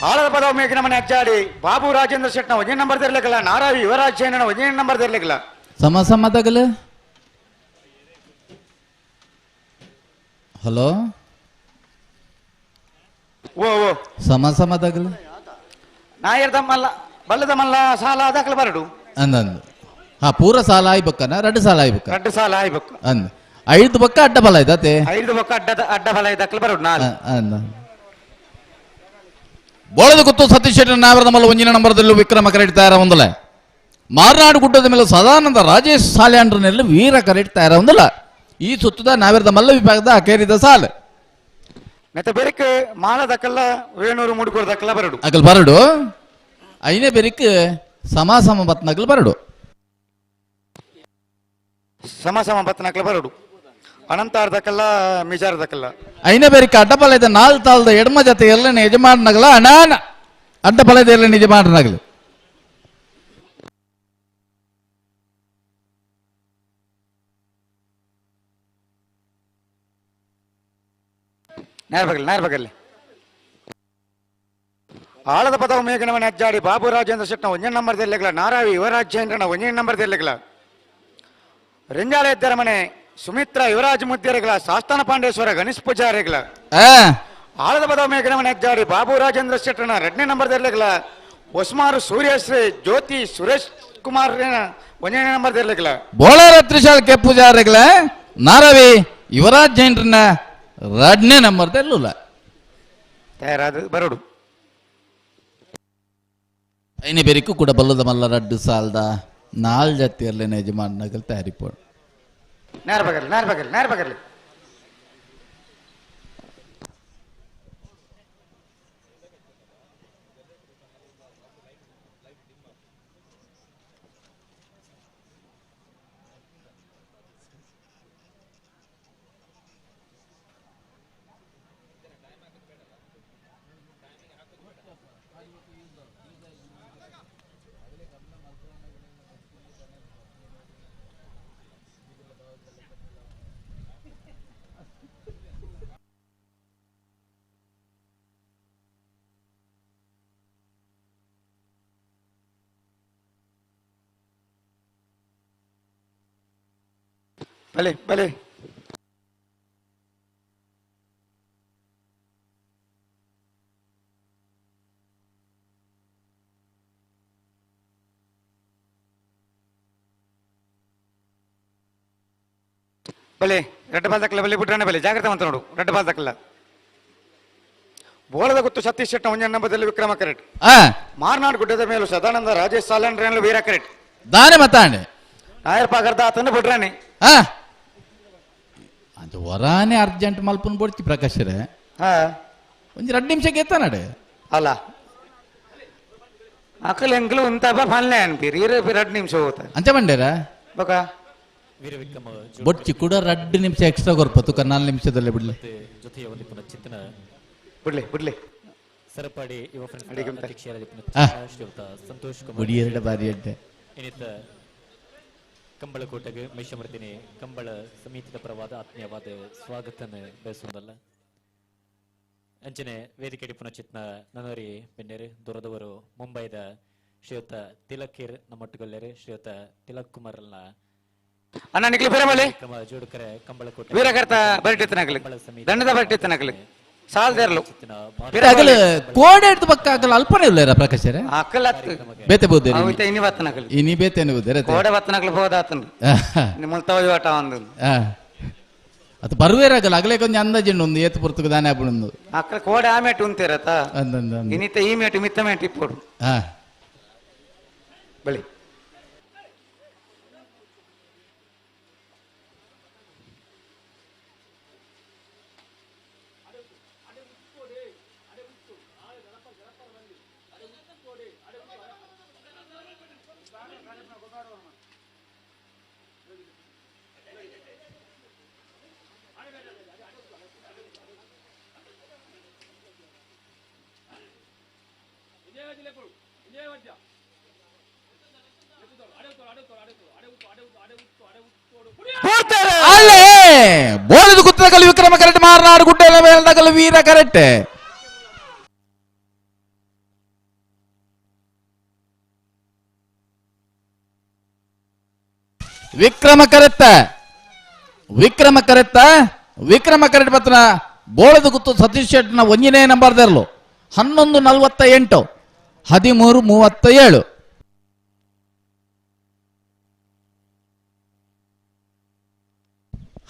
ಆಳದ ಪದವ ಮೇಗಿನ ಮನೆ ಅಜ್ಜಾಡಿ ಬಾಬು ರಾಜೇಂದ್ರ ಶೆಟ್ಟನ 1ನೇ ನಂಬರ್ದಲ್ಲಿಗ್ಲ. ನಾರಾವಿ ಯುವರಾಜ್ ಜೈನನ 1ನೇ ನಂಬರ್ದಲ್ಲಿಗ್ಲ. ಸಮಸಮದಗಲು ಹಲೋ ಓ ಸಮಸಮದಗಲು ನಾಯರ್ದ ಮಲ್ಲ ಬಲ್ಲದ ಮಲ್ಲ ಸಾಲ ದಾಖಲೆ ಬರಡು ಅಂದಂದು ಪೂರ ಸಾಲ ಆಯ್ಬೇಕನ 2 ಸಾಲ ಆಯ್ಬೇಕ 2 ಸಾಲ ಆಯ್ಬೇಕು ಅಂದ್ 5 ಬೊಕ್ಕ ಅಡ್ಡ ಬಲ ಐತೆ 5 ಬೊಕ್ಕ ಅಡ್ಡ ಬಲ ದಾಖಲೆ ಬರಡು ನಾಲ್ ಅಂದ ಬೋಳದ ಗುತ್ತು ಸತೀಶ್ ಶೆಟ್ಟನ ನಾವರದ ಮಲ್ಲ 1ನೇ ನಂಬರ್ದಲ್ಲೂ ವಿಕ್ರಮ ಕರೆಟ್ ತಯಾರ ಒಂದಲ್ಲ. ಮಾರ್ನಾಡು ಗುಡ್ಡದ ಮೇಲೆ ಸದಾನಂದ ರಾಜೇಶ್ ಸಾಲ್ಯಾಂಡ್ರನಲ್ಲಿ ವೀರ ಕರೆಟ್ ತಯಾರ ಒಂದಲ್ಲ. ಈ ಸುತ್ತದ ನಾವಿರದ ಮಲ್ಲ ವಿಭಾಗದ ಅಕೇರಿದ ಸಾಲು ನೆತ್ತ ಬೆರಿಕ್ ಮಾಲ ದಕ್ಕಲ್ಲ ವೇಣೂರು 3 ಕೋಡಿ ದಕ್ಕಲ್ಲ ಬರಡು ಅಗಲ್ ಬರಡು. 5ನೇ ಬೆರಿಕ್ ಸಮ ಬತ್ನಗಲ್ ಬರಡು ಸಮ ಬತ್ತನಕಲ ಬರಡು. ಅನಂತಾರ ದಕ್ಕಲ್ಲ ಮಿಜಾರ ದಕ್ಕಲ್ಲ. 5ನೇ ಬೆರಿಕ್ ಅಡ್ಡಬಲದ 4 ತಾಳದ ಎಡಮ ಜೊತೆ ಎಲ್ಲ ಯಜಮಾನನಗಲ ಅನಾನ ಅಡ್ಡಬಲದ ಎಲ್ಲ ಯಜಮಾನನಗಲು. ನೇರ್ಬಗಲ್ಲಿ ಆಳದ ಪದವ ಮೇಘನ ಮನೆ ಅಜ್ಜಾಡಿ ಬಾಬು ರಾಜೇಂದ್ರ ಶೆಟ್ಟನ 1ನೇ ನಂಬರ್ದಲ್ಲಿಗ್ಲ. ನಾರಾವಿ ಯುವರಾಜ್ ಜೈನನ 1ನೇ ನಂಬರ್ದಲ್ಲಿಗ್ಲ. ರೆಂಜಾಳ ಎದ್ದರ ಮನೆ ಸುಮಿತ್ರಾ ಯುವರಾಜ್ ಮುದ್ದೇರಿಗ್ಲ. ಶಾಸ್ತಾನ ಪಾಂಡೇಶ್ವರ ಗಣೇಶ್ ಪೂಜಾರಿಗ್ಲ. ಆಳದ ಪದವ ಮೇಘನ ಮನೆ ಅಜ್ಜಾಡಿ ಬಾಬು ರಾಜೇಂದ್ರ ಶೆಟ್ಟನ 2ನೇ ನಂಬರ್ದಲ್ಲಿಗ್ಲ. ಒಸ್ಮಾರು ಸೂರ್ಯಶ್ರೀ ಜ್ಯೋತಿ ಸುರೇಶ್ ಕುಮಾರ್ 1ನೇ ನಂಬರ್ದಲ್ಲಿಗ್ಲ. ಬೋಳರ ತ್ರಿಶಾಲ್ ಕೆ ಪೂಜಾರಿಗ್ಲ. ನಾರಾವಿ ಯುವರಾಜ್ ಜೈನರನ್ನ 2ನೇ ನಂಬರ್ದಲ್ಲೂ ತಯಾರಾದ ಬರಡು. 5ನೇ ಬೆರಿಕು ಕೂಡ ಬಲ್ಲದ ಮಲ್ಲ 2 ಸಾಲದ 4 ಜೊತೆಯಲ್ಲೇ ಯಜಮಾನನಗಲ್ ತಯಾರಿಪೋಡು. ನೇರ್ಬಗಲ್ಲಿ ಬಲೆ ಬಲೆ ರೆಡ್ ಬಾಲ್ ದಕ್ಕಲ್ಲ ಬಲೆ ಬಿಟ್ರೆ ಬಲೆ ಜಾಗ್ರತೆ ಅಂತ ನೋಡು. ರೆಡ್ ಬಾಲ್ ದಕ್ಕಲ್ಲ. ಬೋಳದ ಗುತ್ತು ಸತೀಶ್ ಶೆಟ್ಟನ 1ನೇ ನಂಬರ್ದಲ್ಲಿ ವಿಕ್ರಮ ಕರೆಟ್. ಮಾರ್ನಾಡ್ ಗುಡ್ಡದ ಮೇಲೂ ಸದಾನಂದ ರಾಜೇಶ್ ಸಾಲ್ಯಾಂಡ್ರನಲ್ಲಿ ವೀರ ಕರೆಟ್. ದಾನೆ ಮತಾಂಡೆ ನಾಯರ್ ಪಾಗರ್ದ ಆತನ ಬಿಡ್ರಾನೆ ಅದು ವರಾನೆ ಅರ್ಜೆಂಟ್ ಮಲ್ಪನ್ ಬಡ್ತಿ ಪ್ರಕಾಶರೇ ಒಂದು 2 ನಿಮಿಷಕ್ಕೆ ಎತ್ತ ನಡೆ ಅಲ್ಲ ಅಕಲ್ ಎಂಗ್ಲು ಅಂತ ಫಾಲ್ನೆ ಅನ್ಪಿರಿ 2 ನಿಮಿಷ ಹೋಗ್ತಾ ಅಂಚ ಬಂಡೇರ ಬಕ ಬೊಚ್ಚಿ ಕೂಡ 2 ನಿಮಿಷ ಎಕ್ಸ್ಟ್ರಾ ಕೊರ್ಪತ್ತು 4 ನಿಮಿಷದಲ್ಲೇ ಬಿಡ್ಲಿ ಜೊತೆಯ ಒಂದು ಪುನಃ ಚಿತ್ತನ ಬಿಡ್ಲಿ ಸರಪಾಡಿ ಯುವ ಫ್ರೆಂಡ್ಸ್ ಅಧ್ಯಕ್ಷರಾದ ಶ್ರೀಯುತ ಸಂತೋಷ್ ಕುಮಾರ್ ಬುಡಿ 2 ಬಾರಿ ಅಡ್ಡೆ ಇನ್ನಿತ ಕಂಬಳ ಕೋಟೆಗೆ ಮೈಷಮರ್ದಿನಿ ಕಂಬಳ ಸಮಿತಿಯ ಪರವಾದ ಆತ್ಮೀಯವಾದ ಸ್ವಾಗತನ ಬಯಸುವುದಲ್ಲ ಅಂಚನೆ ವೇದಿಕೆ ಪುನಚಿತ್ನ ನನರಿ ಬೆನ್ನೇರು ದೂರದವರು ಮುಂಬೈದ ಶ್ರೀಯುತ ತಿಲಕೀರ್ ನಮ್ಮೊಟ್ಟುಗೊಳ್ಳೆರು ಶ್ರೀಯುತ ತಿಲಕ್ ಕುಮಾರ್ ಅಲ್ಲ ಅಣ್ಣ ನಿಕ್ಲಿ ಬೇರೆ ಜೋಡುಕರೆ ಕಂಬಳ ಕೋಟೆ ವೀರಕರ್ತ ಬರಟಿತ್ತನಗಲಿ ದಂಡದ ಬರಟಿತ್ತನಗಲಿ ಸಾಲ್ದೇರ್ಲು ಅಗಲ ಕೋಡೆ ಹಿಡಿದು ಪಕ್ಕ ಅಗಲ ಅಲ್ಪನೆ ಇಲ್ಲರ ಪ್ರಕಾಶರೇ ಅಕಲ್ ಬೇತೆ ಬೋದೇರಿ ಅವಿತ ಇನಿ ವತ್ತನಗಲಿ ಇನಿ ಬೇತೆನೆ ಬೋದೇರೆ ಕೋಡೆ ವತ್ತನಗಲಿ ಬೋದಾತನ ನಿಮ್ಮಲ್ ತವಯವಾಟ ಒಂದು ಅದು ಬರುವೇರಾಗಲ್ಲ ಅಗಲೇ ಕೊಂಚ ಅಂದಾಜಿಂಡು ಒಂದು ಏತು ಪುರ್ತಕ ದಾನೆ ಹಾಪುಂಡು ಅక్కడ ಕೋಡೆ ಆ ಮೇಟು ಉಂತಿರತ್ತ ಅಂದಂದ ಇನ್ನಿತ ಈ ಮೇಟು ಮಿತ್ತ ಮೇಟು ಇಪ್ಪೋಡು ಹಾ ಬಳಿ ಅಲ್ಲೇ ಬೋಳದು ಕುತ್ತದಗಲು ವಿಕ್ರಮ ಕರೆಕ್ಟ್ ಮಾರನಾಡು ಗುಡ್ಡೆಲ್ಲ ಮೇಲ್ದಾಗಲು ವೀರ ಕರೆಕ್ಟ್ ವಿಕ್ರಮ ಕರೆತ್ತ ವಿಕ್ರಮ ಕರೆಕ್ಟ್ ಪತ್ರ ಬೋಳದು ಗುತ್ತು ಸತೀಶ್ ಶೆಟ್ನ 1ನೇ ನಂಬರ್ ದರ್ಲು 11:48 13:37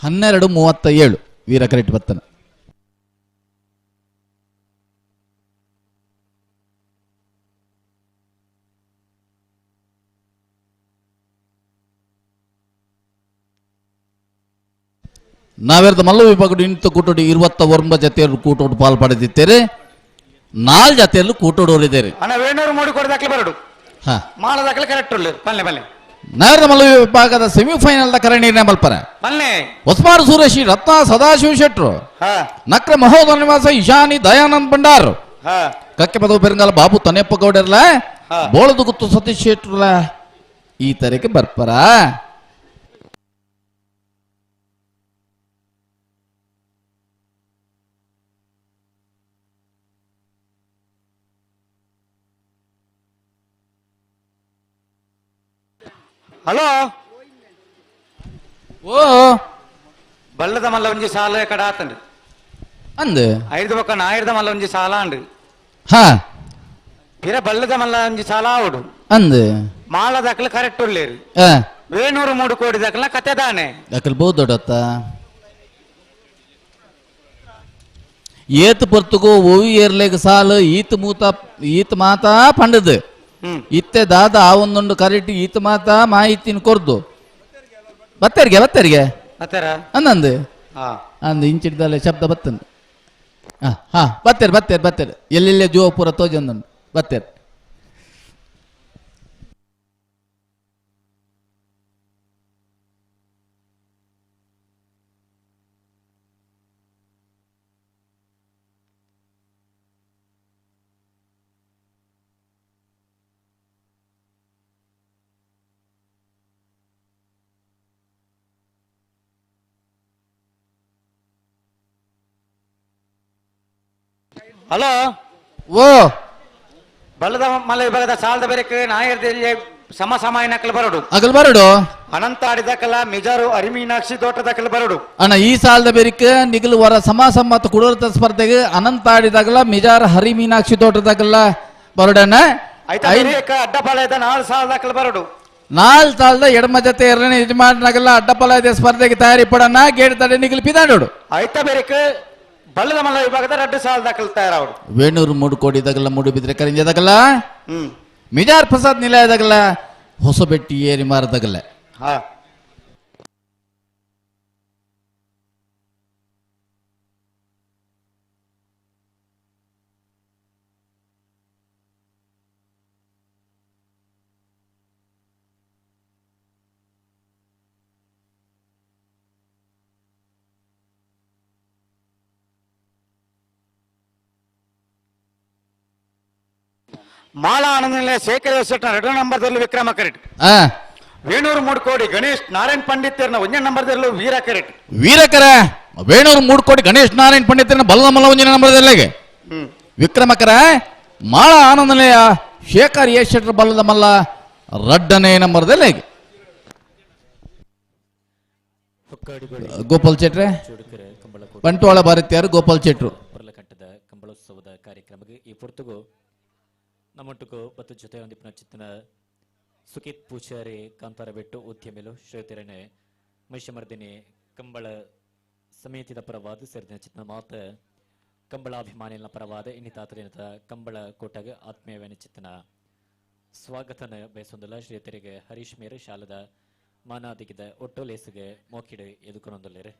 12:37 ವೀರ ಕರೆಕ್ಟ್ ಬತ್ತನ ನಾವೆರ್ದ ಮಲ್ಲ ವಿಭಾಗಡು ಇಂತ ಕೂಟೋಡಿ 29 ಜತೆಯರು ಕೂಟೋಡು ಪಾಲ್ಪಡೆದಿದ್ದೇವೆ 4 ಜತೆಯಲ್ಲೂ ಕೂಟೋಡೋರಿದ್ದೇವೆ ಅಣ್ಣ ವೇಣೂರು ಮೂಡಿ ಕೊಡದಾಕ್ಲೆ ಬರಡು ಹಾ ಮಾಳದಾಕ್ಲೆ ಕರೆಕ್ಟ್ ಉಳ್ಳು ಪಲ್ಲೆ ಪಲ್ಲೆ ನಾವೆರ್ದ ಮಲ್ಲ ವಿಭಾಗದ ಸೆಮಿಫೈನಲ್ ದ ಕರಣೀರ್ನ ಮಲ್ಪರ ಪಲ್ಲೆ ಒಸ್ಮಾನ್ ಸುರೇಶಿ ರತ್ನ ಸದಾಶಿವ ಶೆಟ್ರು ನಕ್ರ ಮಹೋದರ ನಿವಾಸ ಇಶಾನಿ ದಯಾನಂದ್ ಭಂಡಾರ್ ಕಕ್ಕೆ ಪದವು ಪೆರಂಗಾಲ ಬಾಬು ತನೆಪ್ಪ ಗೌಡರ್ಲ ಬೋಳದು ಗುತ್ತು ಸತೀಶ್ ಶೆಟ್ರಲ್ಲ ಈ ತರಕ್ಕೆ ಬರ್ಪರ ಹಲೋ ಓ ಬಲ್ಲದ ಮಲ್ಲ ಒಂಜಿ ಸಾಲ ಕಡ ಆತಂಡು ಅಂದ್ ಐದು ಪಕ್ಕ ನಾಯಿರ್ದ ಮಲ್ಲ ಒಂಜಿ ಸಾಲ ಅಂಡು ಹಾ ಪಿರ ಬಲ್ಲದ ಮಲ್ಲ ಒಂಜಿ ಸಾಲ ಆವಡು ಅಂದ್ ಮಾಳ ದಾಖಲೆ ಕರೆಕ್ಟ್ ಉಳ್ಳೇರು ವೇಣೂರು 3 ಕೋಟಿ ದಾಖಲ ಕತೆ ದಾನೆ ದಾಖಲೆ ಬಹು ದೊಡ್ಡತ್ತ ಏತ್ ಪೊರ್ತುಗೋ ಓವಿ ಏರ್ಲೆಗ್ ಸಾಲು ಈತ ಮಾತಾ ಪಂಡದು ಇತ್ತೆ ದಾದ ಆ ಒಂದೊಂದು ಕರೆಕ್ಟ್ ಈತ ಮಾತಾ ಮಾಹಿತಿನ ಕೊರ್ದು ಬತ್ತರಿಗೆ ಅಂದಂದು ಅಂದ್ ಇಂಚಿಡ್ದಲ್ಲ ಶಬ್ದ ಬತ್ತನ್ ಹಾ ಬತ್ತೇರ್ ಎಲ್ಲೆಲ್ಲೇ ಜೋಪುರ ತೋಜಂದಂದು ಬತ್ತೇರ್ ಹಲೋ ಓ ಬಲ್ಲದ ಮಲ್ಲ ವಿಭಾಗದ ಸಾಲದ ಬೇರೆಕ್ಕೆ ನಾಯರ್ದಲ್ಲಿ ಸಮಸಮಾಯನಕ್ಕಲು ಬರಡು ಅಗಲ್ ಬರಡು ಅನಂತ ಆಡಿದಕ್ಕಲ್ಲ ಮಿಜಾರು ಅರಿಮೀನಾಕ್ಷಿ ತೋಟದಕ್ಕಲು ಬರಡು ಅಣ್ಣ ಈ ಸಾಲದ ಬೇರಿಕೆ ನಿಗಲು ವರ ಸಮಾಸಮ್ಮತ್ತು ಕುಡೋರ್ತ ಸ್ಪರ್ಧೆಗೆ ಅನಂತ ಆಡಿದಾಗಲ್ಲ ಮಿಜಾರ್ ಹರಿ ಮೀನಾಕ್ಷಿ ತೋಟದಾಗಲ್ಲ ಬರಡಣ್ಣ ಅಡ್ಡಪಾಳ್ಯದ 4 ಸಾಲದಕ್ಕಲು ಬರಡು 4 ಸಾಲದ ಎಡಮ ಜತೆ 2ನೇ ಯಜಮಾನನಾಗಲ್ಲ ಅಡ್ಡಪಾಳ್ಯದ ಸ್ಪರ್ಧೆಗೆ ತಯಾರಿ ಪಡಣ್ಣ ಗೇಡ್ ತಡೆ ನಿಗಲು ಪಿದಾಡೋಡು ಆಯ್ತ ಬೇರೆಕ್ಕೆ ಬಲ್ಲದ ಮಲ್ಲ ವಿಭಾಗದ 2 ಸಾಲದಕ್ಕಲು ತಯಾರಾವಡು ವೇಣೂರು 3 ಕೋಟಿದಾಗಲ್ಲ ಮೂಡುಬಿದ್ರೆ ಕರಿಂಜದಾಗಲ್ಲ ಮಿಜಾರ್ ಪ್ರಸಾದ್ ನಿಲಯದಾಗಲ್ಲ ಹೊಸಬೆಟ್ಟಿ ಏರಿ ಮಾರದಾಗಲ್ಲ ಮಾಲಾ ಆನಂದ ಶೇಖರ ಶೆಟ್ನ 2 ನಂಬರ್ದಲ್ಲೂ ವಿಕ್ರಮ ಕರೆಕ್ಟ್ ವೇಣೂರು 3 ಕೋಟಿ ಗಣೇಶ್ ನಾರಾಯಣ್ ಪಂಡಿತರ್ನ 1ನೇ ನಂಬರ್ದಲ್ಲೂ ವೀರ ಕರೆಕ್ಟ್ ವೀರಕರ ವೇಣೂರು 3 ಕೋಟಿ ಗಣೇಶ್ ನಾರಾಯಣ್ ಪಂಡಿತರ್ನ ಬಲದ ಮಲ್ಲ 1ನೇ ನಂಬರ್ದಲ್ಲಿಗೆ ವಿಕ್ರಮಕರ ಮಾಳಾ ಆನಂದಲಯ ಶೇಖರ್ ಎಸ್ ಶೆಟ್ರ ಬಲದ ಮಲ್ಲ 2ನೇ ನಂಬರ್ದಲ್ಲಿಗೆ ಗೋಪಾಲ್ ಶೆಟ್ರೆ ಬಂಟ್ವಾಳ ಭಾರತೀಯರು ಗೋಪಾಲ್ ಶೆಟ್ರು ಪರ್ಲಕಂಠದ ಕಂಬಳೋತ್ಸವದ ಕಾರ್ಯಕ್ರಮಕ್ಕೆ ಈ ಪೊರ್ತುಗು ನಮ್ಮೊಟ್ಟಿಗೂ ಬತ್ತು ಜೊತೆ ಒಂದಿಪ್ಪ ಚಿತ್ತನ ಸುಖಿತ್ ಪೂಜಾರಿ ಕಾಂತಾರ ಬೆಟ್ಟು ಉದ್ಯಮಿಲು ಶ್ರೀತಿರನೆ ಮಹಿಷಮರ್ದಿನಿ ಕಂಬಳ ಸಮಿತಿದ ಪರವಾದ ಸೇರಿದ ಚಿತ್ತ ಮಾತ ಕಂಬಳಾಭಿಮಾನಿಗಳ ಪರವಾದ ಇನ್ನಿತಾತರಿನ ಕಂಬಳ ಕೋಟಗ ಆತ್ಮೀಯವೇನ ಚಿತ್ತನ ಸ್ವಾಗತನ ಬಯಸೊಂದಲ್ಲ ಶ್ರೀಯತರಿಗೆ ಹರೀಶ್ ಮೇರೆ ಶಾಲದ ಮಾನಾದಿಗಿದ ಒಟ್ಟು ಲೇಸಿಗೆ ಮೋಕಿಡು ಎದುಕೊಂದೊಂದಲ್ಲೇರೆ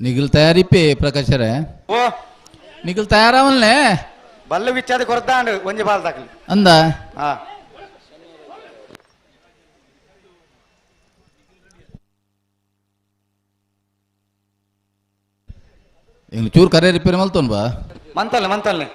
ನಿಖಿಲ್ ತಯಾರಿ ಪೇ ಪ್ರಕಾಶರೇ ಓ ನಿಖಿಲ್ ತಯಾರಾವನ್ಲೇ ಬಲ್ಲ ವಿಚಾರ ಕೊರತಾಂಡು ಒಂಜಿ ಬಾಲ್ ದಾಖಲಿ ಅಂದ ಹಾ ಇಂಗ್ ಚೂರ್ ಕರೆ ರಿಪೇರಿ ಮಲ್ತೋನ್ ಬಾ ಮಂತಲ್ಲೆ ಮಂತಲ್ಲೆ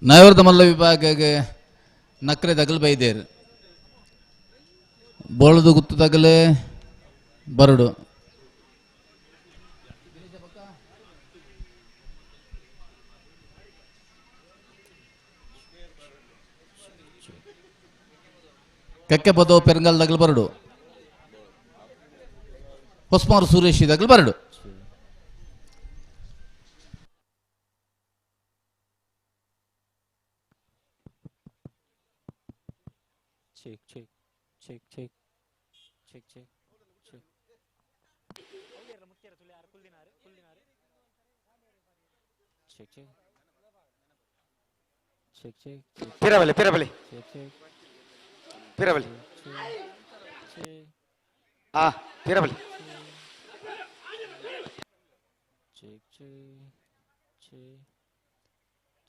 ನೈವೇದ್ಯ ಮಲ್ಲ ವಿಭಾಗಗೆ ನಕ್ರೆ ತಗಲ್ ಬೈದೇರ್ ಬೋಳದು ಗುತ್ತು ತಗಲೆ ಬರಡು ಕೆಕ್ಕೆ ಬದೋ ಪೆರಂಗಲ್ ತಗಲ್ ಬರಡು ಹೊಸ್ಮಾರು ಸುರೇಶಿ ತಗಲ್ ಬರಡು check check check check check check check check check check check ಪಿರಬಲಿ ಪಿರಬಲಿ check check ಪಿರಬಲಿ check ಹಾ ಪಿರಬಲಿ check check check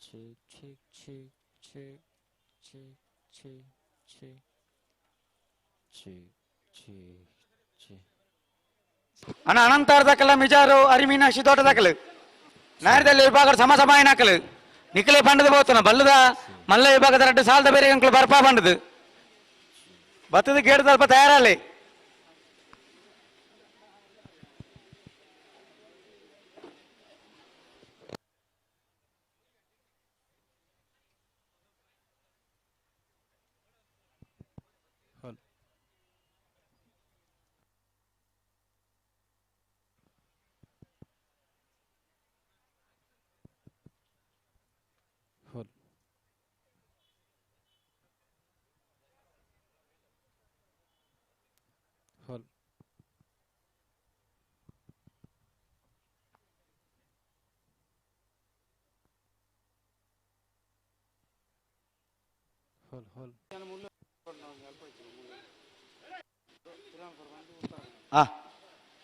check check check check check check check check check ಅಣ್ಣ ಅನಂತಾರ ದಾಖಲ ಮಿಜಾರು ಅರಿಮೀನಾಕ್ಷಿ ತೋಟ ದಾಖಲು ನಾರದಲ್ಲಿ ವಿಭಾಗ ಸಮ ಸಮ ಏನಾಕಲು ನಿಖಲೆ ಪಂಡದ ಬೋತನ ಬಲ್ಲದ ಮಲ್ಲ ವಿಭಾಗದ ರಡ್ಡು ಸಾಲದ ಬೇರೆ ಅಂಕಲು ಬರ್ಪಾ ಪಂಡದು ಬತ್ತದ ಗೇಡು ಸ್ವಲ್ಪ ತಯಾರಲ್ಲಿ hold hold hold hold ಹಾ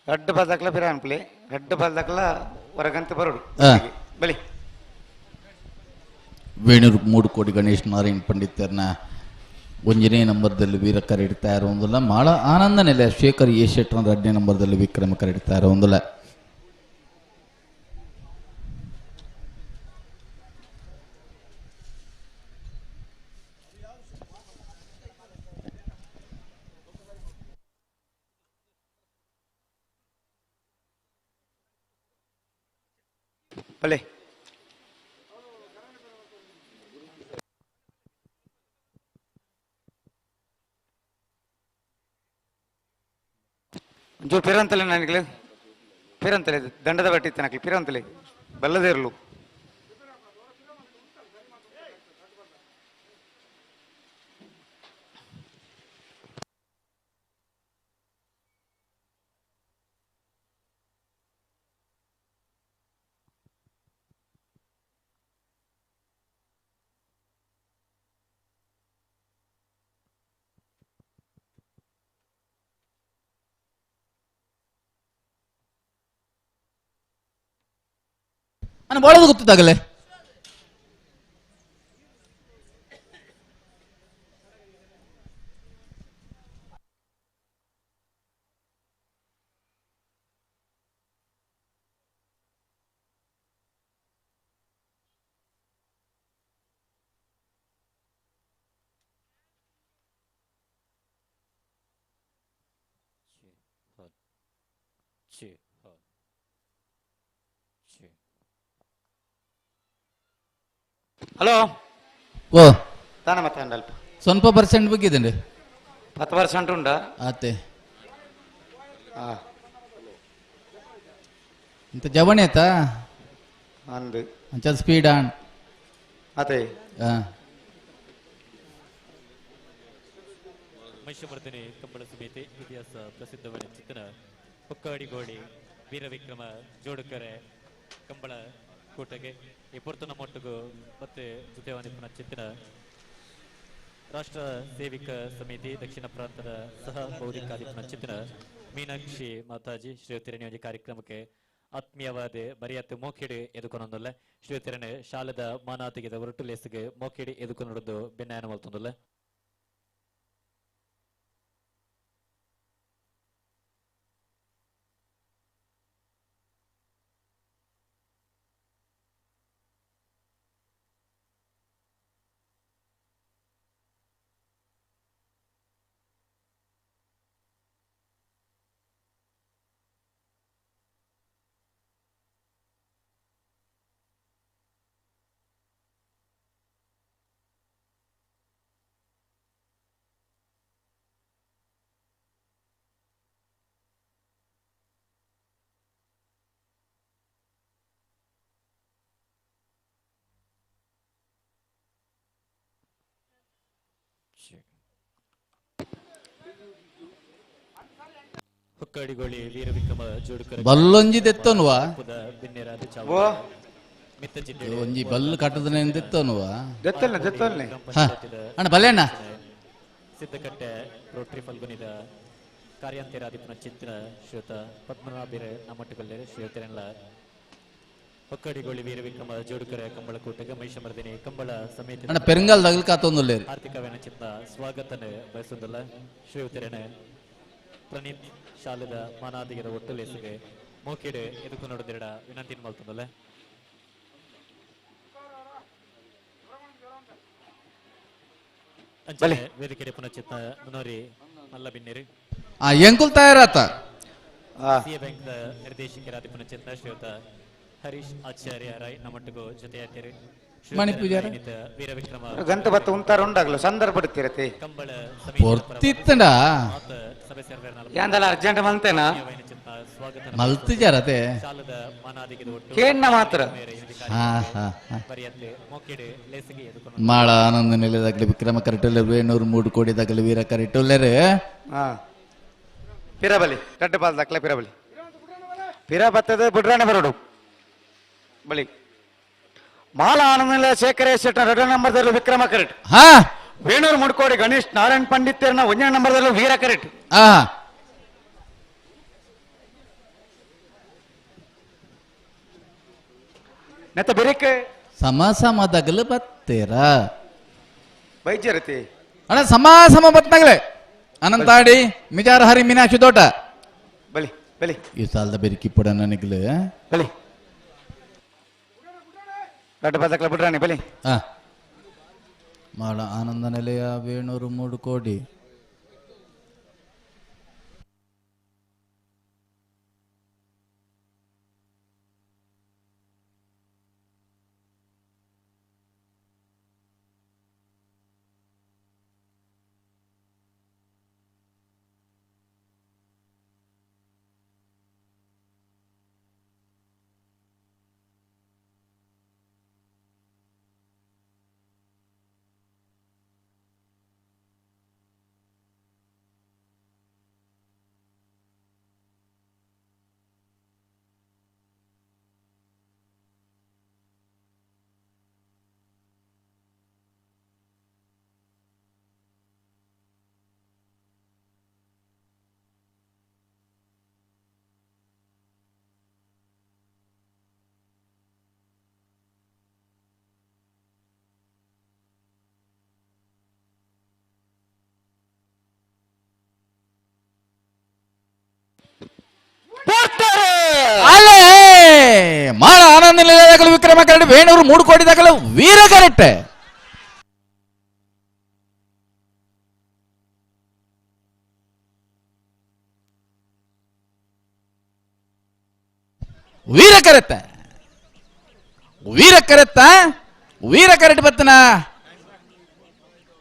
ರಡ್ಡು ಬಾಲ್ ದಾಖಲ ಪಿರ ಅನ್ಪ್ಲಿ ರಡ್ಡು ಬಾಲ್ ದಾಖಲ ಹೊರಗಂತ ಬರೋಡು ಬಲಿ ವೇಣೂರು 3 ಕೋಟಿ ಗಣೇಶ್ ನಾರಾಯಣ್ ಪಂಡಿತರ್ನ ಒಂಜನೇ ನಂಬರ್ದಲ್ಲಿ ವೀರ ಕರೆಡ್ತಾ ಇರೋದಿಲ್ಲ ಮಾಳ ಆನಂದ ನೆಲೆ ಶೇಖರ್ ಎ ಶೆಟ್ಟರ್ 2ನೇ ನಂಬರ್ದಲ್ಲಿ ವಿಕ್ರಮ ಕರೆಡ್ತಾ ಇರೋದಿಲ್ಲ ಬಲಿ ಒಂಚೂರು ಪಿರಂತಲೆ ನನಗೆ ಪಿರಂತಲೆ ದಂಡದ ಬಟ್ಟಿತ್ತು ನನಗೆ ಪಿರಂತಲೆ ಬಲ್ಲದೇ ಇರಲು ನಾನು ಬೋಳದು ಗೊತ್ತಾಗಲೇ ಹಲೋ ಓ ತಾನ ಮತ್ತೆ ಅಲ್ಪ ಸ್ವಲ್ಪ ಪರ್ಸೆಂಟ್ ಬಗ್ಗಿದೆ 10% ಉಂಟಾ ಆತೆ ಹಾ ಇಂತ ಜವಣಿ ಆಯ್ತಾ ಅಂದು ಅಂಚದ ಸ್ಪೀಡ್ ಆನ್ ಅದೇ ಮಹಿಷಮರ್ದಿನಿ ಕಂಬಳ ಸಮಿತಿ ಇತಿಹಾಸ ಪ್ರಸಿದ್ಧವಾದ ಚಿತ್ತನ ಹೊಕ್ಕಾಡಿಗೋಡಿ ವೀರವಿಕ್ರಮ ಜೋಡುಕರೆ ಕಂಬಳ ಕೂಟಗೆ ಈ ಪೊರ್ತು ನಮ್ಮೊಟ್ಟಿಗೂ ಮತ್ತೆ ಜೊತೆವಾನಿಪುನ ಚಿತ್ತಿನ ರಾಷ್ಟ್ರ ಸೇವಿಕ ಸಮಿತಿ ದಕ್ಷಿಣ ಪ್ರಾಂತದ ಸಹ ಬೌದ್ಧಿಕಾಧಿಪನ ಚಿತ್ತಿನ ಮೀನಾಕ್ಷಿ ಮಾತಾಜಿ ಶ್ರೀತಿರಣಿ ಕಾರ್ಯಕ್ರಮಕ್ಕೆ ಆತ್ಮೀಯವಾದ ಮರ್ಯಾದೆ ಮೋಕಿಡಿ ಎದುಕೊಂಡೊಂದಲ್ಲ ಶ್ರೀತಿರಣೆ ಶಾಲದ ಮಾನಾತಿಗೆದ ಹೊರಟು ಲೇಸಿಗೆ ಮೋಕಿಡಿ ಎದುಕೊಂಡೊಂದು ಭಿನ್ನಾಯನ ಮಲ್ತೊಂದಲ್ಲ ಹೊಕ್ಕಾಡಿಗೋಳಿ ವೀರವಿಕ್ರಮ ಜೋಡುಕರ ಬಲ್ಲೊಂಜಿ ದೆತ್ತೋನುವಾ ಬಿನ್ನೆರಾದ ಓ ಒಂಜಿ ಬಲ್ಲು ಕಟ್ಟದನೆ ದೆತ್ತೋನುವಾ ದೆತ್ತಲ್ನೆ ಹಾ ಅಣ್ಣ ಬಲ್ಲೆಣ್ಣ ಸಿದ್ದಕಟ್ಟೆ ರೋಟರಿ ಫಲ್ಗುನಿದ ಕಾರ್ಯಾಂತರಾಧಿಪನ ಚಿಂತನ ಶ್ರೀಯುತ ಪದ್ಮನಾಭಿರೆ ನಮ್ಮಟ್ಟುಗಲ್ಲರೆ ಶ್ರೀಯುತರೆಲ್ಲ ಹೊಕ್ಕಡಿಗೋಳಿ ವೀರವಿಕ್ರಮ ಜೋಡುಕರ ಕಂಬಳ ಕೂಟಗ ಮಹಿಷಮರ್ದಿನಿ ಕಂಬಳ ಸಮಿತಿ ಅಣ್ಣ ಪೆರಂಗಾಲ್ ದಗಲ್ ಕಾತೊಂದುಲ್ಲೆ ಆರ್ಥಿಕವೇನ ಚಿತ್ತ ಸ್ವಾಗತನ ಬಯಸುವುದಿಲ್ಲ ಶ್ರೀಯುತರೇನೆ ಪ್ರಣೀತ್ ಶಾಲದ ಮಾನಾದಿಗದ ಒಟ್ಟು ಲೇಸಿಗೆ ಮೋಕಿಡೆ ಎದುಕು ನೋಡಿದಿರಡ ವಿನಂತಿ ಮಲ್ತೊಂದಲ್ಲ ಅಂಚನೆ ವೇದಿಕೆ ಪುನಚಿತ್ತ ಮುನೋರಿ ಮಲ್ಲ ಬಿನ್ನೇರಿ ಎಂಕುಲ್ ತಯಾರಾತ ಸಿಎ ಬ್ಯಾಂಕ್ ನಿರ್ದೇಶಕರಾದ ಪುನಚಿತ್ತ ಶ್ರೀಯುತ ಹರೀಶ್ ಆಚಾರ್ಯ ರಾಯ್ ನಮ್ಮೊಟ್ಟಿಗೂ ಜೊತೆಯಾಗ್ತೀರಿ ಮಣಿಪೂಜಾರ ವೀರವಿಕ್ರಮ ಗಂತ ಬತ್ತ ಉಂತಾರ ಉಂಡಾಗ್ಲು ಸಂದರ್ಭ ಪಡುತ್ತಿರತ್ತೆ ಕಂಬಳ ಪೊರ್ತಿತ್ತಂಡ ಸಭೆ ಸರ್ವೇರ್ನಲ್ಲ ಯಾಂದಲ್ಲ ಅರ್ಜೆಂಟ್ ಮಲ್ತೇನಾ ಸ್ವಾಗತ ಮಲ್ತಿಜಾರತೆ ಶಾಲದ ಮಾನಾದಿಗದ ಒಟ್ಟು ಕೇಣ್ಣ ಮಾತ್ರ ಹಾ ಹಾ ಬರೆಯತ್ತೆ ಮೋಕೆಡೆ ಲೇಸಿಗೆ ಎದುಕೊಂಡು ಮಾಳ ಆನಂದ ನೆಲೆದಾಗಲಿ ವಿಕ್ರಮ ಕರೆಟುಲ್ಲೆ ವೇಣೂರು ಮೂಡು ಕೋಡಿದಾಗಲಿ ವೀರ ಕರೆಟುಲ್ಲೆರೆ ಹಾ ಪಿರಬಲಿ ಟಡ್ಡ ಪಾಲ್ ದಕ್ಲೆ ಪಿರಬಲಿ ಪಿರ ಬತ್ತದ ಬುಡ್ರಾಣೆ ಬರೋಡು ಬಳಿ ಮಾಲ ಆನಂದ ಶೇಖರೇಶ್ ಶೆಟ್ಟ 2 ನಂಬರ್ದಲ್ಲೂ ವಿಕ್ರಮ ಕರೆಟ್ ಹಾ ವೇಣೂರು ಮುಡ್ಕೋಡಿ ಗಣೇಶ್ ನಾರಾಯಣ್ ಪಂಡಿತರನ್ನ 1 ನಂಬರ್ದಲ್ಲೂ ವೀರ ಕರೆಟ್ ಹಾ ನೆತ್ತ ಬೆರಿಕೆ ಸಮಾಸಮದಗಲು ಬತ್ತೇರ ಬೈಜರತಿ ಅಣ್ಣ ಸಮಾಸಮ ಬತ್ನಾಗಲೆ ಅನಂತಾಡಿ ಮಿಜಾರ ಹರಿ ಮೀನಾಕ್ಷಿ ತೋಟ ಬಲಿ ಬಲಿ ಈ ಸಾಲದ ಬೆರಿಕಿ ಪುಡ ನನಗಲು ಬಲಿ ದೊಡ್ಡ ಬದಕ್ಲ ಬಿಡ್ರಾಣಿ ಬಲಿ ಹಾ ಮಾಳ ಆನಂದ ನೆಲೆಯ ವೇಣೂರು ಮೂಡು ಕೋಡಿ ಅಲ್ಲೇ ಮಾಳ ಆನಂದ ನಿಲಯದಾಗಲು ವಿಕ್ರಮ ಕರಡಿ ವೇಣೂರು ಮೂಡು ಕೋಡಿದಾಗಲು ವೀರ ಕರೆಕ್ಟ್ ವೀರಕರೆತ್ತ ವೀರಕರೆಟ್ ಬತ್ತನ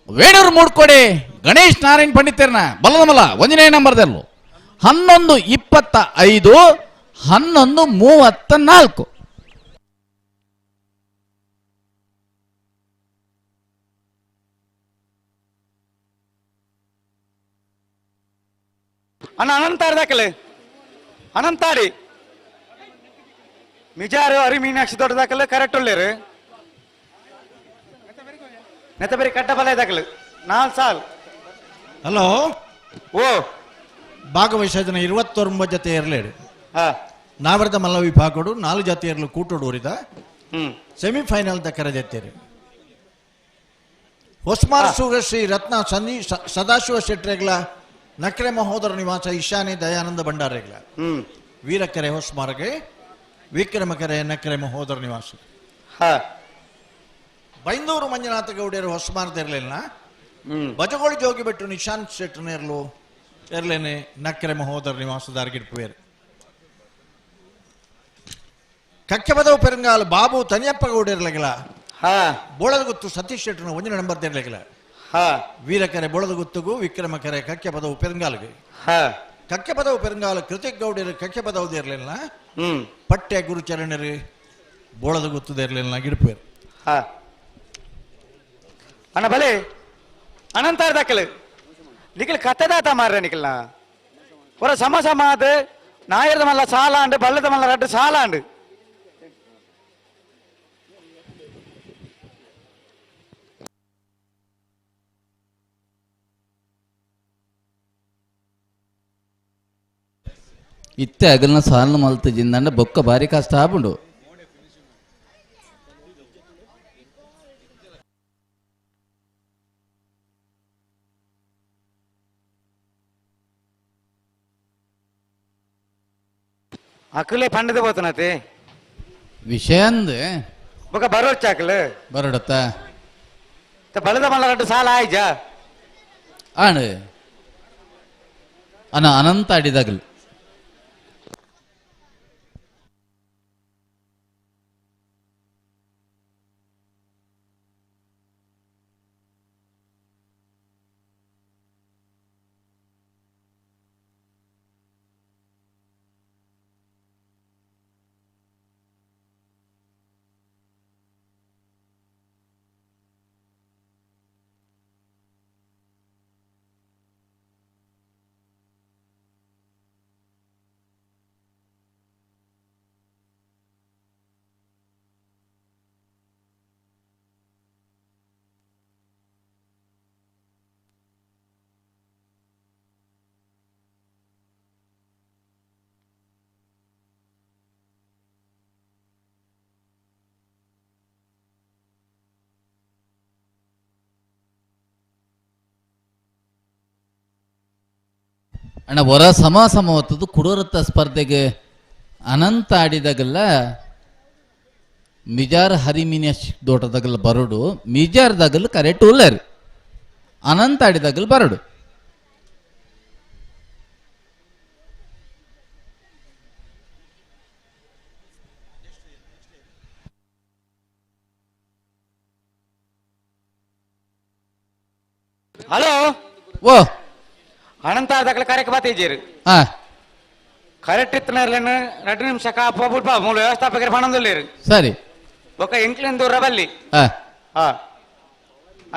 ವೇಣೂರು ಮೂಡ್ಕೊಡಿ ಗಣೇಶ್ ನಾರಾಯಣ್ ಪಂಡಿತರ್ನ ಬಲ್ಲದ ಮಲ್ಲ 1ನೇ ನಂಬರ್ದಲ್ಲೂ 11:25 11:34. ಅಣ್ಣ ಅನಂತಾಡಿ ದಾಖಲೆ ಅನಂತಾಡಿ ಮಿಜಾರು ಅರಿ ಮೀನಾಕ್ಷಿ ದೊಡ್ಡ ದಾಖಲೆ ಕರೆಕ್ಟ್ ಒಳ್ಳೆರು ನೆತ್ತಬರಿ ಕಟ್ಟ ಬಲ ದಾಖಲೆ 4 ಸಾಲ್. ಹಲೋ ಓ ಭಾಗವಹಿಸಿದ 29 ಜೊತೆ ಇರಲೇಡು ನಾವರದ ಮಲ್ಲ ವಿಭಾಗಡು 4 ಜೊತೆ ಇರಲು ಕೂಟೋಡೂರಿದ ಸೆಮಿಫೈನಲ್ ದ ಕರೆದೆತ್ತೇರಿ ಹೊಸ್ಮಾರ್ ಶ್ರೀ ರತ್ನ ಸದಾಶಿವ ಶೆಟ್ರೆಗ್ಲ ನಕ್ರೆ ಮಹೋದರ ನಿವಾಸ ಈಶಾನಿ ದಯಾನಂದ ಭಂಡಾರೆಗ್ಲ ವೀರಕೆರೆ ಹೊಸ್ಮಾರ್ಗೆ ವಿಕ್ರಮಕೆರೆ ನಕ್ರೆ ಮಹೋದರ ನಿವಾಸ ಬೈಂದೂರು ಮಂಜುನಾಥ ಗೌಡಿಯರು ಹೊಸ್ಮಾರ್ದಿರ್ಲಿಲ್ಲ ಬಜಗೋಳಿ ಜೋಗಿ ಬಿಟ್ಟು ನಿಶಾಂತ್ ಶೆಟ್ಟರ್ನೇರ್ಲು ಇರ್ಲೇನೆ ನಕ್ರೆ ಮಹೋದರ ನಿವಾಸದಾರ್ಗಿಡ್ಪುವೇರು ಕಕ್ಕೆ ಬದವು ಪೆರಂಗಾಲ್ ಬಾಬು ತನಿಯಪ್ಪ ಗೌಡಿರ್ಲಗಿಲ್ಲ ಬೋಳದ ಗುತ್ತು ಸತೀಶ್ ಶೆಟ್ಟರ್ನ 1ನೇ ನಂಬರ್ದಿರ್ಲಗಿಲ್ಲ ವೀರಕೆರೆ ಬೋಳದ ಗುತ್ತುಗೂ ವಿಕ್ರಮಕೆರೆ ಕಕ್ಕೆ ಪದವು ಪೆರಂಗಾಲ್ಗೆ ಕಕ್ಕೆ ಪದವು ಪೆರಂಗಾಲ್ ಕೃತಿಕ್ ಗೌಡಿಯರು ಕಕ್ಕೆ ಪದವು ಇರ್ಲಿಲ್ಲ ಪಟ್ಟೆ ಗುರುಚರಣರು ಬೋಳದ ಗುತ್ತುದಿರ್ಲಿಲ್ಲ ಗಿಡ್ಪೇರು ಅಣ್ಣ ಬಲೆ ಅನಂತಾರ ದಾಖಲೆ ನಿಖಿಲ್ ಕತ್ತದಾತ ಮಾರ್ರೆ ನಿಖಿಲ್ನ ಹೊರ ಸಮ ಅದು ನಾಯರದ ಮಲ್ಲ ಸಾಲ ಅಂಡು ಬಲ್ಲದ ಮಲ್ಲ ರಡ್ಡು ಸಾಲ ಅಂಡು ಇತ್ತೆ ಅಗಲ್ನ ಸಾಲನ ಮಲ್ತು ಜಿಂದಂಡ ಬೊಕ್ಕ ಭಾರಿ ಕಷ್ಟ ಆಪುಂಡು. ಅಕ್ಕಲೇ ಪಂಡದ పోతున్నది ವಿಷಯ ಅಂದ್ ಬೊಕ ಬರೋಚಾಕಲೆ ಬರಡತ್ತ ಬಲದ ಮಲ್ಲ ಸಾಲ ಆಯ್ಜಾ ಆಣ್ ಅನಂತ ಆಡಿದಾಗಲು ಅಣ್ಣ ಹೊರ ಸಮ ಹೊತ್ತದು ಕುಡೋರತ್ತ ಸ್ಪರ್ಧೆಗೆ ಅನಂತ ಆಡಿದಾಗಲ್ಲ ಮಿಜಾರ್ ಹರಿಮಿನಿಯಶ್ ದೋಟದಾಗಲ್ಲ ಬರಡು ಮಿಜಾರ್ದಾಗಲ್ಲ ಕರೆಕ್ಟ್ ಉಳ್ಳರು ಅನಂತ ಆಡಿದಾಗಲ್ಲ ಬರಡು ಹಲೋ ಓ ಅನಂತ ದಾಖಲೆ ಕಾರ್ಯಕ್ಕೆ ಬಾತೀಜೀರು ಕರೆಕ್ಟ್ ಇತ್ತನರ್ಲೇನು 2 ನಿಮಿಷ ಕಾಪುಲ್ಪ ಮೂಲ ವ್ಯವಸ್ಥಾಪಕರು ಪಣಂದುಲ್ಲೇರು ಸರಿ ఒక ಎಂಕ್ಲೆಂದು ರಬಲ್ಲಿ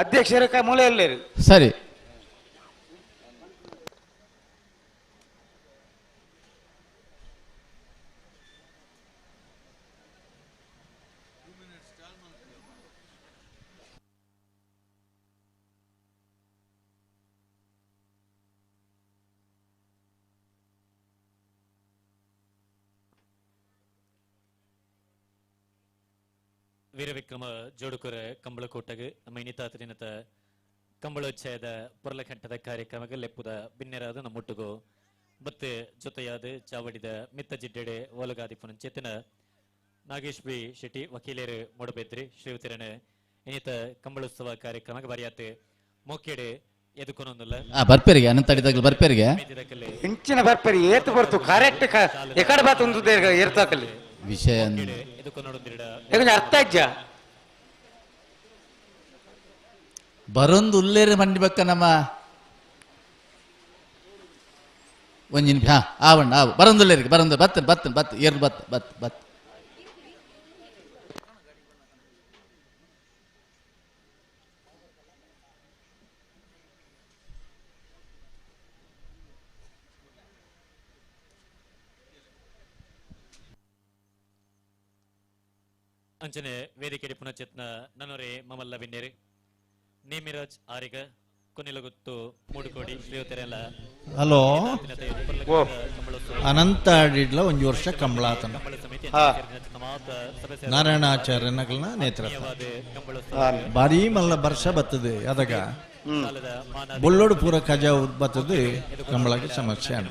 ಅಧ್ಯಕ್ಷರ ಮೂಲೆಯಲ್ಲೇರು ಸರಿ ವೀರವಿಕ್ರಮ ಜೋಡುಕುರ ಕಂಬಳಕೋಟಗೆ ನಮ್ಮ ಇನಿತಾತರಿನತ ಕಂಬಳೋಚ್ಛಯದ ಪುರಲಕಂಠದ ಕಾರ್ಯಕ್ರಮಕ್ಕೆ ಲೆಪ್ಪುದ ಬಿನ್ನೆರಾದ ನಮ್ಮೊಟ್ಟುಗು ಬತ್ತೆ ಜೊತೆಯಾದ ಚಾವಡಿದ ಮಿತ್ತ ಜಿಡ್ಡೆಡೆ ಓಲಗಾದಿ ಪುನಂಚೆತನ ನಾಗೇಶ್ ಬಿ ಶೆಟ್ಟಿ ವಕೀಲರು ಮೊಡಬೆದ್ರಿ ಶ್ರೀಯುತಿರನ ಇನಿತ ಕಂಬಳೋತ್ಸವ ಕಾರ್ಯಕ್ರಮಕ್ಕೆ ಬರೆಯಾತೆ ಮೊಕ್ಕೆಡೆ ಎದುಕೊನೊಂದಲ್ಲ ಬರ್ಪೇರಿಗೆ ಅನಂತಡಿದಾಗಲು ಬರ್ಪೇರಿಗೆ ಇಂಚಿನ ಬರ್ಪೇರಿ ಏತು ಬರ್ತು ಕರೆಕ್ಟ್ ಎಕಡೆ ಬಾತ್ ಒಂದು ಏರ್ತಾಕಲ್ಲಿ ವಿಷಯ ಈಗ ಅರ್ಥ ಅಜ್ಜ ಬರೊಂದು ಉಲ್ಲೇರೆ ಮಂಡಿಬೇಕ ನಮ್ಮ ಒಂಜಿನ ಹಾ ಆವಣ್ಣ ಆವು ಬರೊಂದುಲ್ಲೇರಿಗೆ ಬರೊಂದು ಬತ್ತನ್ ಬತ್ತನ್ ಬತ್ ಏರ್ ಬತ್ ಬತ್ ಬತ್ ಅಂಚನೆ ವೇದಿಕೆಡಿ ಪುನಶ್ಚೇತನ ನನ್ನೊರೆ ಮಮಲ್ಲ ಬಿನ್ನೇರಿ ನೇಮಿರಾಜ್ ಆರಿಗ ಕೊನೆಲಗುತ್ತು ಮೂಡುಕೋಡಿ ಶ್ರೀಯುತರೆಲ್ಲ ಹಲೋ ಅನಂತ ಆಡಿಡ್ಲ ಒಂದು ವರ್ಷ ಕಂಬಳಾತನ ನಾರಾಯಣಾಚಾರ್ಯನಗಳನ್ನ ನೇತೃತ್ವ ಬಾರಿ ಮಲ್ಲ ವರ್ಷ ಬರ್ತದೆ ಅದಾಗ ಬೊಳ್ಳೋಡು ಪೂರ ಕಜಾ ಬರ್ತದೆ ಕಂಬಳಕ್ಕೆ ಸಮಸ್ಯೆ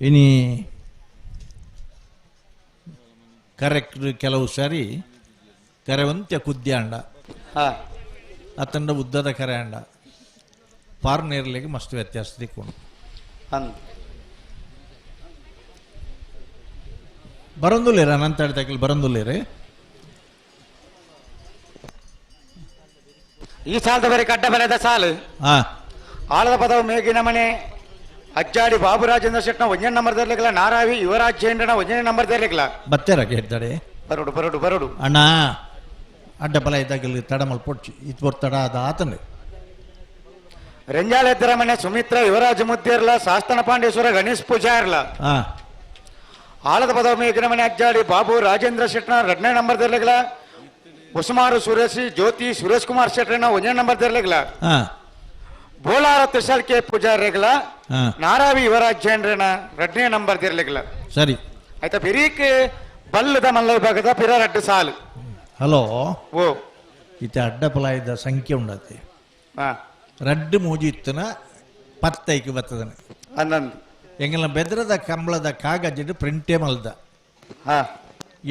ಇನಿ ಕರೆಕ್ಟ್ ಕೆಲವು ಸಾರಿ ಕರೆವಂತ್ಯ ಕುದ್ಯಾಂಡ ಅತಂಡ ಉದ್ದದ ಕರೆ ಅಂಡ ಪಾರ್ನೇರ್ಲಿಗೆ ಮಸ್ತ್ ವ್ಯತ್ಯಾಸ ತಿಕ್ಕೊಂಡು ಬರಂದುಲ್ಲೇರ ಅನಂತ ತಕಲ್ ಬರಂದುಲ್ಲೇರೆ ಈ ಸಾಲದ ಬರೀ ಕಡ್ಡ ಬೆಲೆದ ಸಾಲು ಆಳದ ಪದವು ಮೇಗಿನ ಮನೆ ಅಜ್ಜಾಡಿ ಬಾಬುರಾಜೇಂದ್ರ ಶೆಟ್ನ ಒಂಜನೇ ನಂಬರ್ ತರ್ಲಿಕ್ಕಿಲ್ಲ ನಾರಾವಿ ಯುವರಾಜ್ ಜೈಂಡ್ರನ ಒಂಜನೇ ನಂಬರ್ ತರ್ಲಿಕ್ಕಿಲ್ಲ ಬತ್ತೇರ ಕೇಳ್ತಾಳೆ ಬರೋಡು ಬರೋಡು ಬರೋಡು ಅಣ್ಣ ಅಡ್ಡ ಬಲ ಇದ್ದಾಗಲಿ ತಡಮಲ್ ಪೊಡ್ಚಿ ಇದು ತಡ ಅದ ಆತನ ರೆಂಜಾಳ ಎದ್ದರ ಮನೆ ಸುಮಿತ್ರ ಯುವರಾಜ ಮುದ್ದೇರ್ಲ ಶಾಸ್ತನ ಪಾಂಡೇಶ್ವರ ಗಣೇಶ್ ಪೂಜಾರ್ಲ ಆಳದ ಪದವು ಮೇಗಿನ ಮನೆ ಅಜ್ಜಾಡಿ ಬಾಬು ರಾಜೇಂದ್ರ ಶೆಟ್ನ ಎರಡನೇ ನಂಬರ್ ತರ್ಲಿಕ್ಕಿಲ್ಲ ಉಸ್ಮಾರು ಸುರೇಶಿ ಜ್ಯೋತಿ ಸುರೇಶ್ ಕುಮಾರ್ ಶೆಟ್ರನ ಒಂಜನೇ ನಂಬರ್ ತರ್ಲಿಕ್ಕಿಲ್ಲ ಬೋಲಾರ ತ್ರಿಶಾಲ್ ಕೆ ಪೂಜಾರಿಗಳ ನಾರಾವಿ ಯುವರಾಜ್ ಜೈಂಡ್ರನ ಎರಡನೇ ನಂಬರ್ ತಿರ್ಲಿಕ್ಕಿಲ್ಲ ಸರಿ ಆಯ್ತಾ ಬಿರೀಕ್ ಬಲ್ಲದ ಮಲ್ಲ ವಿಭಾಗದ ಪಿರ ರಡ್ಡು ಸಾಲು ಹಲೋ ಓ ಇತ ಅಡ್ಡ ಪಲಾಯದ ಸಂಖ್ಯೆ ಉಂಡತಿ ರಡ್ಡು ಮೂಜಿ ಇತ್ತನ ಪತ್ತೈക്ക് ಬರ್ತದನ ಹನ್ನೊಂದು ಎಂಗಲ ಬೆದ್ರದ ಕಂಬಳದ ಕಾಗಜಡು ಪ್ರಿಂಟೇ ಮಲ್ದ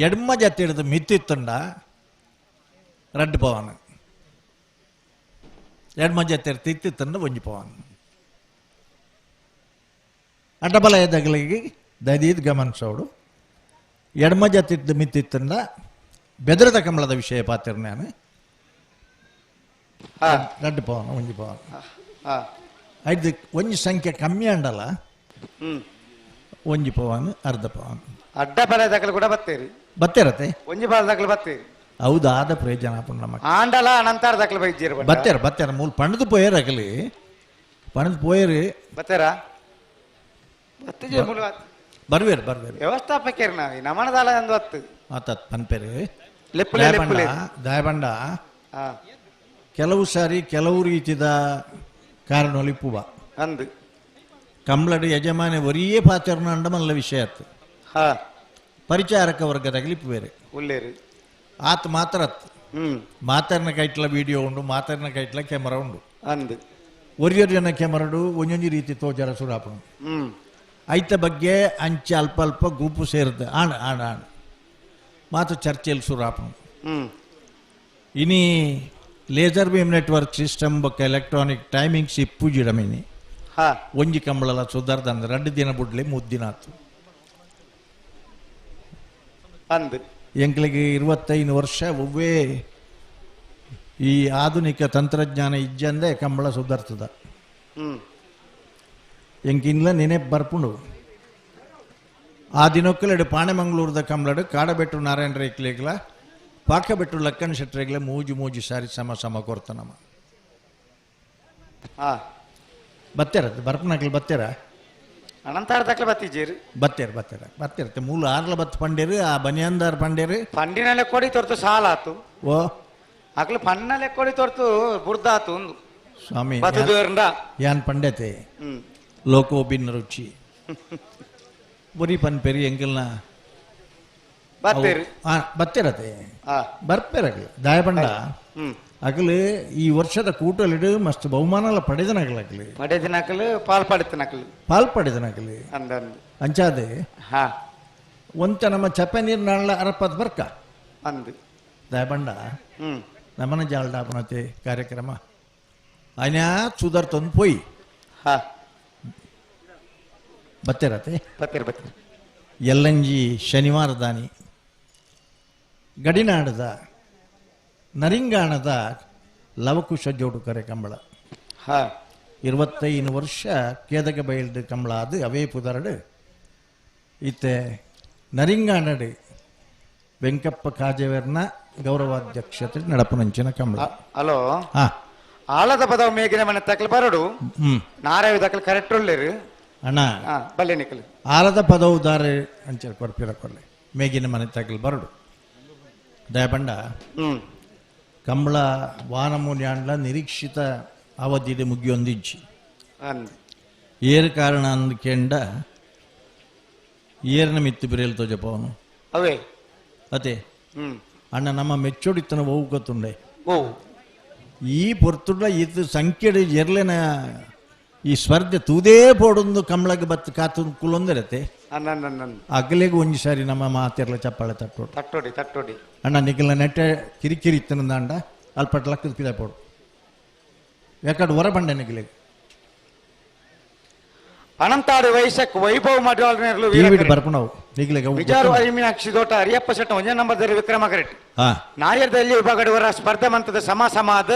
ಎಡ್ಮ ಜತೆ ಹಿಡಿದು ಮಿತ್ತಿತ್ತಂಡ ರಡ್ಡು ಪವನ ಎಡ್ಮ ಜತೆ ತಿತ್ತಿತ್ತಂಡ ಒಂಜಿ ಪವನ ಅಡ್ಡಬಲ ಎದ್ದಗಳಿಗೆ ದದೀದ್ ಗಮನಿಸೋಡು ಎಡ್ಮ ಜತಿದ್ದು ಮಿತ್ತಿತ್ತಂಡ ಬೆದರದ ಕಂಬಳದ ವಿಷಯ ಪಾತ್ರ ನಾನು ರಡ್ಡು ಪವನ ಒಂಜಿ ಪವನ ಐದು ಒಂಜಿ ಸಂಖ್ಯೆ ಕಮ್ಮಿ ಅಂಡಲ್ಲ ಒಂಜಿ ಪವನ್ ಅರ್ಧ ಪವನ್ ಅಡ್ಡ ಬಲ ದಾಖಲೆ ಕೂಡ ಬತ್ತೇರಿ ಬತ್ತೇರತೆ ಒಂಜಿ ಬಾಲ ದಾಖಲೆ ಬತ್ತೇರಿ ಹೌದು ಆದ ಪ್ರಯೋಜನ ನಮ್ಮ ಆಂಡಲ ಅನಂತಾರ ದಾಖಲೆ ಬೈಜೀರ್ ಬತ್ತೇರ ಬತ್ತೇರ ಮೂಲ ಪಣದು ಪೋಯರ್ ಅಗಲಿ ಪಣದು ಪೋಯರ್ ಬತ್ತೇರಾ ಬತ್ತಿಜೆ ಮೂಲ ಬರ್ವೇರು ಬರ್ವೇರು ವ್ಯವಸ್ಥಾಪಕರು ನಾವು ನಮನದಾಲ ಅಂದು ಹತ್ತು ಆತತ್ ಪನ್ಪೇರು ಲೆಪ್ಪಲೆ ಲೆಪ್ಪಲೆ ದಾಯಬಂಡ ಕೆಲವು ಸಾರಿ ಕೆಲವು ರೀತಿದ ಕಾರಣ ಲಿಪ್ಪುವ ಅಂದು ಕಂಬಳಡು ಯಜಮಾನಿ ಒರಿಯೇ ಪಾತ್ರನ ಅಂಡಮಲ್ಲ ವಿಷಯ ಆಯ್ತು ಪರಿಚಾರಕ ವರ್ಗದಾಗ ಲಿಪ್ಪು ಬೇರೆ ಉಳ್ಳೇರು ಆತ ಮಾತ್ರ ಮಾತಾಡಿನ ಕೈಟ್ಲ ವಿಡಿಯೋ ಉಂಡು ಮಾತಾಡಿನ ಕೈಟ್ಲ ಕ್ಯಾಮರಾ ಉಂಡು ಅಂದು ಒರಿಯೊರು ಜನ ಕ್ಯಾಮರಾಡು ಒಂದೊಂದು ರೀತಿ ತೋಜರ ಸುಡಾಪಣ ಐತ ಬಗ್ಗೆ ಅಂಚೆ ಅಲ್ಪ ಅಲ್ಪ ಗುಂಪು ಸೇರಿದ ಆಣ ಆಣ ಆಣ ಮಾತು ಚರ್ಚೆಯಲ್ಲಿ ಸುರಾಪಣ ಇನಿ ಲೇಸರ್ ಬೀಮ್ ನೆಟ್ವರ್ಕ್ ಸಿಸ್ಟಮ್ ಬೊಕ್ಕ ಎಲೆಕ್ಟ್ರಾನಿಕ್ ಟೈಮಿಂಗ್ಸ್ ಇಪ್ಪುಜಿಡಮಿನಿ ಒಂಜಿ ಕಂಬಳಲ ಸುಧಾರ್ದಂದ್ರೆ 2 ದಿನ ಬಿಡ್ಲಿ 3 ದಿನ ಆಯ್ತು ಅಂದು ಎಂಕ್ಲಿಗೆ 25 ವರ್ಷ ಒವ್ವೇ ಈ ಆಧುನಿಕ ತಂತ್ರಜ್ಞಾನ ಇಜ್ಜಂದೆ ಕಂಬಳ ಸುಧಾರ್ತದ ಎಂಕಿನ್ಲ ನೆನೆಪ್ ಬರ್ಪುಂಡು ಆ ದಿನಕ್ಕಲೆಡು ಪಾಣೆಮಂಗ್ಳೂರ್ದ ಕಂಬಳಡು ಕಾಡಬೆಟ್ಟು ನಾರಾಯಣ ರೇಕ್ಲೆಗ್ಲ ಪಾಕಬೆಟ್ಟು ಲಕ್ಕನ್ ಶೆಟ್ರೆಗ್ಲ ಮೂಜು ಮೂಜು ಸಾರಿ ಸಮ ಸಮ ಕೊರ್ತನಮ್ಮ ಬತ್ತೇರ ಬರ್ಪನಾಗ್ಲಿ ಬತ್ತೇರ ಅನಂತಾರ ದಾಖಲೆ ಬತ್ತಿಜೀರಿ ಬತ್ತೇರ ಬತ್ತೇರ ಬತ್ತೇರತ್ತೆ ಮೂಲ ಆರ್ಲ ಬತ್ ಪಂಡೇರು ಆ ಬನಿಯಂದಾರ್ ಪಂಡೇರು ಪಂಡಿನಲ್ಲೇ ಕೊಡಿ ತೊರ್ತು ಸಾಲ ಆತು ಓ ಅಕ್ಲು ಪನ್ನಲ್ಲೇ ಕೊಡಿ ತೊರ್ತು ಬುರ್ದಾತು ಒಂದು ಸ್ವಾಮಿ ಬತ್ತುದೂರ್ಂಡ ಯಾನ್ ಪಂಡತೆ ಲೋಕೋ ಭಿನ್ನ ರುಚಿ ಬರೀ ಪನ್ಪೇರಿ ಎಂಕಲ್ನ ಬತ್ತೇರಿ ಬತ್ತೇರತೆ ಬರ್ಪೇರಗ್ಲಿ ದಾಯಬಂಡ ಅಗಲು ಈ ವರ್ಷದ ಕೂಟಲಿಡು ಮಸ್ತ್ ಬಹುಮಾನ ಪಡೆದನಾಗ್ಲಾಗ್ಲಿ ಪಡೆದಿನಕಲು ಪಾಲ್ಪಡಿತನಕಲು ಪಾಲ್ಪಡೆದನಾಗ್ಲಿ ಅಂದಂದು ಅಂಚಾದೆ ಒಂತ ನಮ್ಮ ಚಪ್ಪೆ ನೀರು ನಾಳ ಅರಪ್ಪತ್ ಬರ್ಕ ಅಂದು ದಾಯಬಂಡ ನಮ್ಮನ ಜಾಲ್ಡಾಪನತೆ ಕಾರ್ಯಕ್ರಮ ಅನ್ಯಾ ಸುಧಾರ್ ತಂದು ಪೋಯಿ ಬತ್ತೇರತೆ ಬತ್ತೇರಿ ಬತ್ತೇರಿ ಯಲ್ಲಂಜಿ ಶನಿವಾರ ದಾನಿ ಗಡಿನಾಡದ ನರಿಂಗಾಣದ ಲವಕುಶ ಜೋಡು ಕರೆ ಕಂಬಳ 25 ವರ್ಷ ಕೇದಕ ಬಯಲ್ದು ಕಂಬಳ ಅದು ಅವೇ ಪುದರಡು ಇತ್ತೆ ನರಿಂಗಾಣಡು ವೆಂಕಪ್ಪ ಕಾಜೆವರ್ನ ಗೌರವಾಧ್ಯಕ್ಷತೆ ನಡಪುನಂಚಿನ ಕಂಬಳ. ಹಲೋ ಆಳದ ಪದವ ಮೇಗಿನ ಮನೆ ತಕ್ಕಲು ಬರಡು ನಾರಾಯಣ ತಕ್ಕಲು ಕರೆಕ್ಟ್ ಒಳ್ಳೆರು ಅಣ್ಣ ಬಲ್ಲೆ ನಿಕ್ಕಲು ಆಲದ ಪದವು ದಾರೆ ಅಂಚೆ ಕೊಡ್ಪಿರ ಕೊಡ್ಲೆ ಮೇಗಿನ ಮನೆ ತಕ್ಕಲು ಬರಡು ದಯಪಂಡ ಕಂಬಳ ವಾನಮೂಲ್ಯಾಂಡ್ಲ ನಿರೀಕ್ಷಿತ ಅವಧಿಯಲ್ಲಿ ಮುಗಿಯೊಂದಿಜ್ಜಿ ಏರು ಕಾರಣ ಅಂದ್ಕೆಂಡ ಏರ್ನ ಮಿತ್ತು ಬಿರೇಲ್ ತೋಜಪವನು ಅವೇ ಅದೇ ಅಣ್ಣ ನಮ್ಮ ಮೆಚ್ಚೋಡಿತನ ಹೋಗು ಗೊತ್ತುಂಡೆ ಈ ಪೊರ್ತುಡ್ಲ ಇದು ಸಂಖ್ಯೆ ಎರ್ಲೆನ ಈ ಸ್ಪರ್ಧೆ ತೂದೇ ಪೋಡೊಂದು ಕಂಬಳಗೆ ಬತ್ತು ಕಾತು ಕುಲೊಂದಿರತ್ತೆ ಅಗಲಿಗೆ ಒಂಜಿ ಸಾರಿ ನಮ್ಮ ಮಾತೆರ್ಲ ಚಪ್ಪಾಳೆ ತಟ್ಟೋಡಿ ಅಣ್ಣ ನಿಖಿಲ ನೆಟ್ಟೆ ಕಿರಿಕಿರಿ ಇತ್ತನಂದ ಅಲ್ಪಟ್ ಲಕ್ಕದ ಪಿದ ಪೋಡು ಯಾಕಡೆ ಹೊರ ಬಂಡೆ ನಿಖಿಲಿಗೆ ಅನಂತಾಡು ವೈಶಕ್ ವೈಭವ್ ಮಡ್ವಾಲ್ನೇರ್ಲು ಬರ್ಪಣವು ನಿಖಿಲಿಗೆ ವಿಚಾರ ಮೀನಾಕ್ಷಿ ದೋಟ ಅರಿಯಪ್ಪ ಶೆಟ್ಟ 1 ನಂಬರ್ದಲ್ಲಿ ವಿಕ್ರಮ ಕರೆಟ್ ನಾಯರ್ದಲ್ಲಿ ವಿಭಾಗಡುವರ ಸ್ಪರ್ಧೆ ಮಂತದ ಸಮಾದ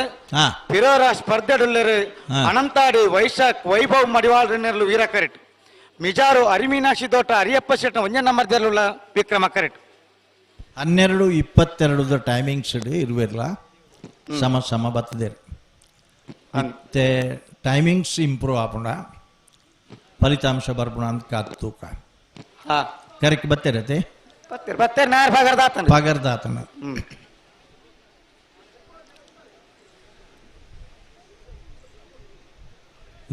ಪಿರೋರ ಸ್ಪರ್ಧೆಡುಲ್ಲರು ಅನಂತಾಡಿ ವೈಶಾಖ್ ವೈಭವ್ ಮಡಿವಾಳ್ನೆರ್ಲು ವೀರ ಕರೆಟ್ ಮಿಜಾರು ಅರಿಮೀನಾಕ್ಷಿ ದೋಟ ಅರಿಯಪ್ಪ ಶೆಟ್ಟ 1 ನಂಬರ್ದಲ್ಲ ವಿಕ್ರಮ ಕರೆಟ್ 12:22 ಟೈಮಿಂಗ್ಸ್ ಇರುವಿರಲ್ಲ ಸಮ ಬರ್ತದೆ ಮತ್ತೆ ಟೈಮಿಂಗ್ಸ್ ಇಂಪ್ರೂವ್ ಆಪುಂಡ ಫಲಿತಾಂಶ ಬರ್ಪುಣ ಅಂತ ಕಾತೂಕ ಕರೆಕ್ಟ್ ಬತ್ತಿರತ್ತೆ ಪಗರ್ದಾತನ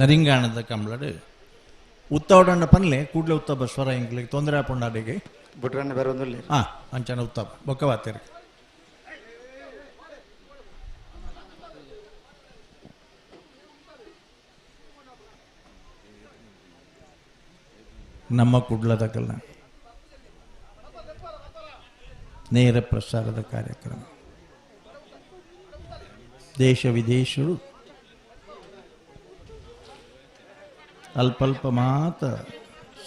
ನರಿಂಗಾಣದ ಕಂಬಳಡು ಉತ್ತವಡಣ್ಣ ಪನ್ಲೆ ಕೂಡ್ಲೆ ಉತ್ತಬ ಸ್ವರ ಇಂಗ್ಲಿಗೆ ತೊಂದರೆ ಆಪುಂಡಾಡಿಗೆ ಬಿಟ್ರನ್ನ ಬರೋದಿಲ್ಲ ಅಂಚನ ಉತ್ತಬ ಬೊಕ್ಕವಾತಿರ ನಮ್ಮ ಕುಡ್ಲದಕಲ್ಲ ನೇರ ಪ್ರಸಾರದ ಕಾರ್ಯಕ್ರಮ ದೇಶ ವಿದೇಶಗಳು ಅಲ್ಪ ಮಾತ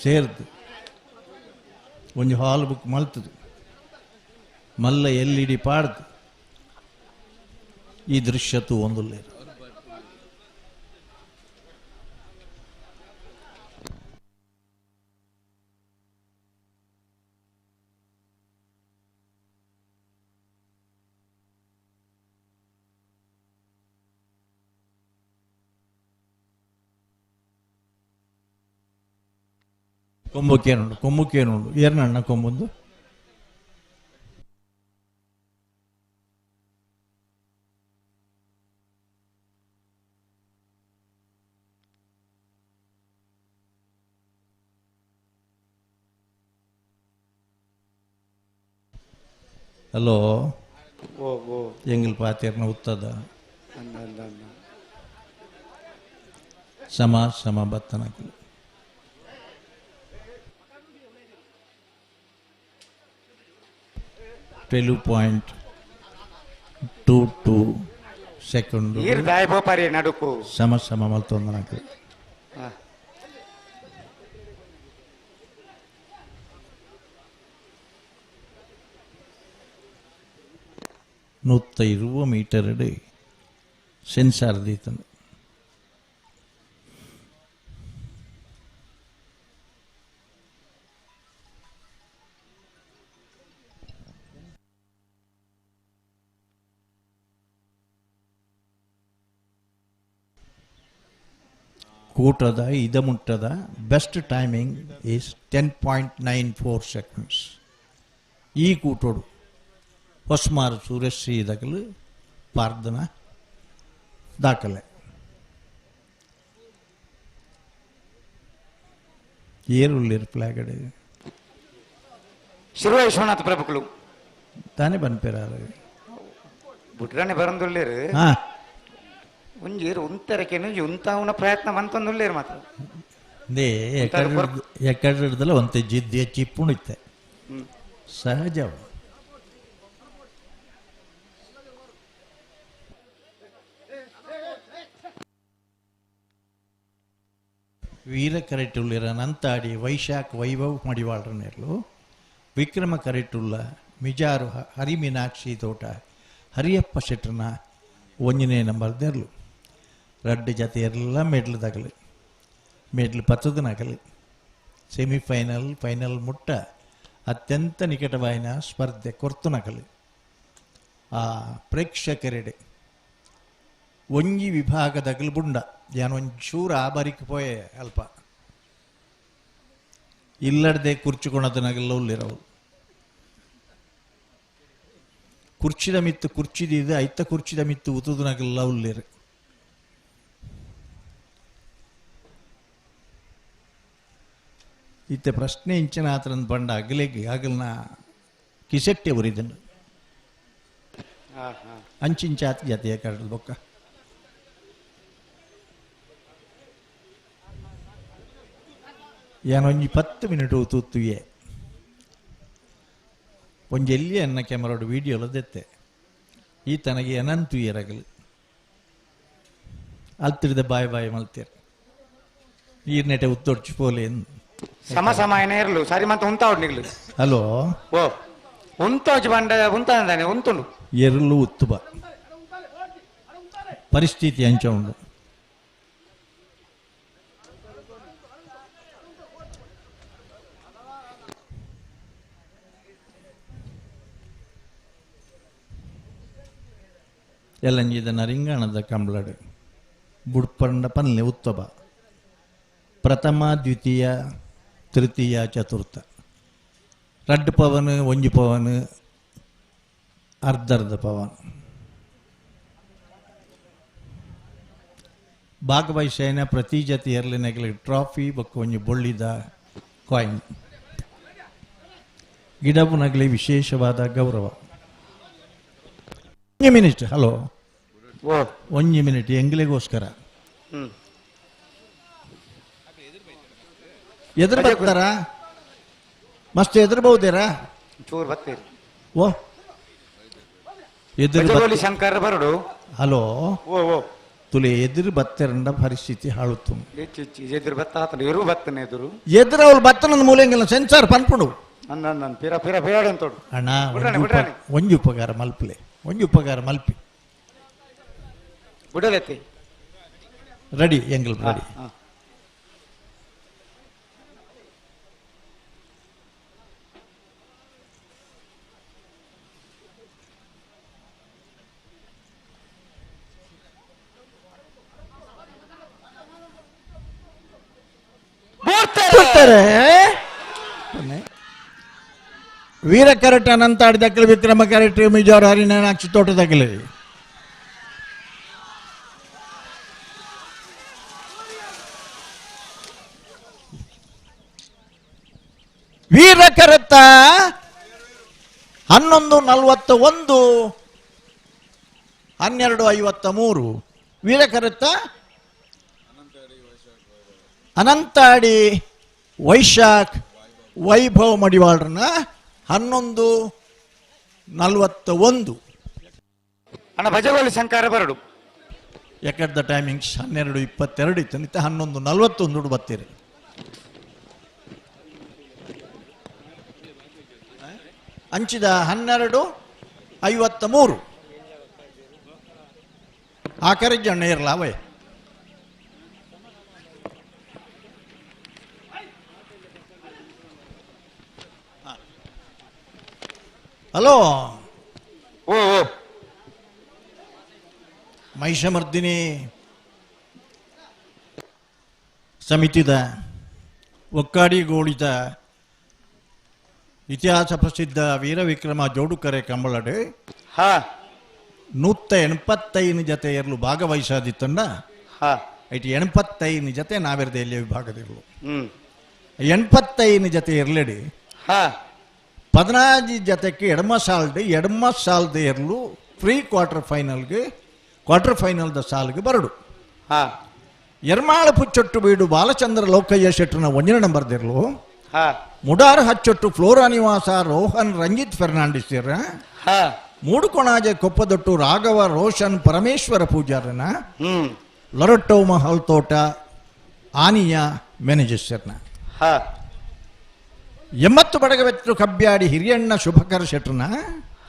ಸೇರ್ದು ಒಂದು ಹಾಲ್ ಬುಕ್ ಮಲ್ತದು ಮಲ್ಲ LED ಪಾಡ್ದು ಈ ದೃಶ್ಯತು ಒಂದುಲ್ಲೇರು కొమ్ముకేనుండు ఏర్నన్న కొమ్ముందు ಹಲೋ ಎಂಗಿಲ್ ಪಾತೇರ್ನ ಉತ್ತದ ಸಮ ಬತ್ತನಕು 12.22 ಸೆಕೆಂಡ್ ನಡುಕು ಸಮ ಮಲ್ತೊಂದು ನನಗೆ 120 ಮೀಟರ್ ಸೆನ್ಸಾರ್ ದೀತನು ಕೂಟದ ಇದಮುಟ್ಟದ ಬೆಸ್ಟ್ ಟೈಮಿಂಗ್ ಈಸ್ 10.94 ಸೆಕೆಂಡ್ಸ್. ಈ ಕೂಟೋಡು ಹೊಸ್ಮಾರು ಸುರೇಶ್ ಶ್ರೀದಕಲು ಪಾರ್ದನ ದಾಖಲೆ ಏರುಳ್ಳಿರ್ ಫ್ಲಾಗಡೆ ಶಿರುವ ವಿಶ್ವನಾಥ ಪ್ರಭುಗಳು ತಾನೇ ಬಂದ್ಪೇರಾರು ಬುಟ್ರಾನೆ ಬರಂದುಳ್ಳೇರು ಒಂಜೀರು ಉಂತರಕೆನು ಉಂತಾವನ ಪ್ರಯತ್ನ ಬಂತಂದುಳ್ಳೇರು ಮಾತ್ರ ದೇ ಎಕಡೆ ಹಿಡ್ದಲ್ಲ ಒಂತೆ ಜಿದ್ದೆ ಚಿಪ್ಪುಣಿತ್ತೆ ಸಹಜ ವೀರ ಕರೆಟುಳ್ಳಿರ ನಂತಾಡಿ ವೈಶಾಖ್ ವೈಭವ್ ಮಡಿವಾಳ್ರನೆರ್ಲು ವಿಕ್ರಮ ಕರೆಟುಳ್ಳ ಮಿಜಾರು ಹರಿಮೀನಾಕ್ಷಿ ತೋಟ ಹರಿಯಪ್ಪ ಶೆಟ್ರನ 1ನೇ ನಂಬರ್ದೆರ್ಲು ರಡ್ಡು ಜತೆ ಎಲ್ಲ ಮೆಡ್ಲು ತಗಲು ಮೆಡ್ಲು 10 ನಗಲು ಸೆಮಿಫೈನಲ್ ಫೈನಲ್ ಮುಟ್ಟ ಅತ್ಯಂತ ನಿಕಟವಾಯಿನ ಸ್ಪರ್ಧೆ ಕೊರ್ತು ನಗಲು ಆ ಪ್ರೇಕ್ಷಕರೆಡೆ ಒಂಜಿ ವಿಭಾಗದಗಲು ಬುಂಡ ಯಾನೊಂಚೂರು ಆಬರಿಕೆ ಪೋಯೆ ಅಲ್ಪ ಇಲ್ಲಡ್ದೆ ಕುರ್ಚಿಕೊಣದ ನಗಲ್ಲ ಉಳ್ಳಿರವು ಕುರ್ಚಿದ ಮಿತ್ತು ಕುರ್ಚಿದಿದೆ ಐತ ಕುರ್ಚಿದ ಮಿತ್ತು ಉತುದು ನಗಲ್ಲ ಉಳ್ಳಿರು ಇತ್ತೆ ಪ್ರಶ್ನೆ ಇಂಚಿನ ಆತರಂದು ಬಂಡ ಅಗಲಿಗೆ ಆಗಲ್ನ ಕಿಸೆಟ್ಟೆ ಉರಿದನು ಅಂಚಿಂಚಾತಿ ಜಾತಿಯ ಕರಡು ಬೊಕ್ಕ ಯಾನೊಂಜಿ 10 ಮಿನಿಟ್ ತೂತುಯೆ ಒಂಜಿ ಎಲ್ಲಿ ಅನ್ನ ಕ್ಯಾಮರಾಡು ವಿಡಿಯೋಲ ದೆತ್ತೆ ಈ ತನಗೆ ಅನಂತು ಎರಗಲು ಅಲ್ತಿರಿದ ಬಾಯ್ ಬಾಯ್ ಮಲ್ತೀರ ಈರ್ನೆಟೆ ಉತ್ತೊಡ್ಚು ಪೋಲೆ ಸಮ ಸಮಯನ ಇರಲು ಸರಿ ಮತ್ತೆ ಉಂತಾವ್ಡು ನಿಗ್ಲು ಹಲೋ ಓ ಉಂತೋಜ್ ಬಂಡ ಉಂತಾನೆ ಉಂತುಂಡು ಎರಲು ಉತ್ತುಬ ಪರಿಸ್ಥಿತಿ ಅಂಚ ಉಂಡು ಎಲ್ಲಂಜಿದ ನರಿಂಗಾಣದ ಕಂಬಳಡು ಬುಡ್ಪಂಡ ಪನ್ಲೆ ಉತ್ತಮ ಪ್ರಥಮ ದ್ವಿತೀಯ ತೃತೀಯ ಚತುರ್ಥ ರಡ್ಡು ಪವನ್ ಒಂಜಿ ಪವನ್ ಅರ್ಧರ್ಧ ಪವನ್ ಭಾಗವಹಿಸೇನ ಪ್ರತಿ ಜತಿ ಎರಲಿನಗಳಿಗೆ ಟ್ರಾಫಿ ಬೊಕ್ಕ ಒಂಜಿ ಬೊಳ್ಳಿದ ಕಾಯಿನ್ ಗಿಡಬುನಗಲಿ ವಿಶೇಷವಾದ ಗೌರವ 1 ಮಿನಿಟ್ ಹಲೋ 1 ಮಿನಿಟ್ ಎಂಗ್ಲಿಗೋಸ್ಕರ ಎದುರು ಬರ್ತಾರ ಮಸ್ತ್ ಎದುರ್ಬಹುದೇರಾ ಚೂರು ಬರ್ತೀರಿ ಓ ಎದುರು ಶಂಕರ ಬರಡು ಹಲೋ ಓ ಓ ತುಲೆ ಎದುರು ಬತ್ತರಂಡ ಪರಿಸ್ಥಿತಿ ಹಾಳುತ್ತು ಎದುರು ಬತ್ತ ಎರು ಬತ್ತನೆ ಎದುರು ಅವಳು ಬತ್ತನದ ಮೂಲೆಂಗಿಲ್ಲ ಸೆನ್ಸಾರ್ ಪನ್ಪುಡು ನನ್ನ ಪಿರ ಪಿರ ಪಿರಾಡ ಅಂತೋಡು ಅಣ್ಣ ಒಂಜಿ ಉಪಕಾರ ಮಲ್ಪಲೆ ಒಂಜಿ ಉಪಕಾರ ಮಲ್ಪಿ ಬಿಡಲೆತ್ತಿ ರೆಡಿ ಎಂಗಲ್ ರೆಡಿ ವೀರ ಕರೆಟ್ ಅನಂತ ಆಡಿದಕ್ಕಲು ವಿಕ್ರಮ ಕರೆಟ್ ಮಿಜಾರು ಹರಿನಾಕ್ಷಿ ತೋಟದಕ್ಕಲಿ ವೀರ ಕರೆತ 11:41 12:53 ವೀರ ಕರೆತ ಅನಂತಾಡಿ ವೈಶಾಖ್ ವೈಭವ್ ಮಡಿವಾಳ್ರನ್ನ 11:41 ಅಣ್ಣ ಭಜಗೋಲಿ ಶಂಕರ ಬರಡು ಯಾಕಡ್ದ ಟೈಮಿಂಗ್ಸ್ 12:22 ಇತ್ತು ನಿತ್ತ 11:41 ಬರ್ತೀರಿ ಅಂಚಿದ 12:53 ಆ ಕರೆಜ್ಜಣ್ಣ ಇರಲ್ಲ ಅವೇ ಹಲೋ ಓ ಮಹಿಷಮರ್ದಿನಿ ಸಮಿತಿದ ಒಕ್ಕಾಡಿಗೋಳಿದ ಇತಿಹಾಸ ಪ್ರಸಿದ್ಧ ವೀರ ವಿಕ್ರಮ ಜೋಡುಕರೆ ಕಂಬಳಡು 185 ಜತೆ ಎರಲು ಭಾಗವಹಿಸಾದಿತ್ತಂಡ ಐಟಿ 85 ಜತೆ ನಾವೆರ್ದೆಯಲ್ಲಿ ವಿಭಾಗದಿರಲು 85 ಜತೆ ಇರ್ಲೆಡಿ 14 ಜತೆಗೆ ಎಡಮ ಸಾಲ್ದು ಎರಲು ಪ್ರೀ ಕ್ವಾರ್ಟರ್ ಫೈನಲ್ದ ಸಾಲ್ಗೆ ಬರಡು ಎರ್ಮಾಳ ಪುಚ್ಚೊಟ್ಟು ಬೀಡು ಬಾಲಚಂದ್ರ ಲೋಕಯ್ಯ ಶೆಟ್ರನ 1ನೇ ನಂಬರ್ದಿರ್ಲು ಮುಡಾರ್ ಹಚ್ಚೊಟ್ಟು ಫ್ಲೋರಾ ನಿವಾಸ ರೋಹನ್ ರಂಜಿತ್ ಫೆರ್ನಾಂಡಿಸ್ ಮೂಡುಕೊಣಾಜೆ ಕೊಪ್ಪದೊಟ್ಟು ರಾಘವ ರೋಷನ್ ಪರಮೇಶ್ವರ ಪೂಜಾರನ ಲೊರಟ್ಟೋಮ ಹಲ್ತೋಟ ಆನಿಯ ಮ್ಯಾನೇಜರ್ನ ಹಾ 80 ಬಡಗವೆತ್ತು ಕಬ್ಬ್ಯಾಡಿ ಹಿರಿಯಣ್ಣ ಶುಭಕರ ಶೆಟ್ರನ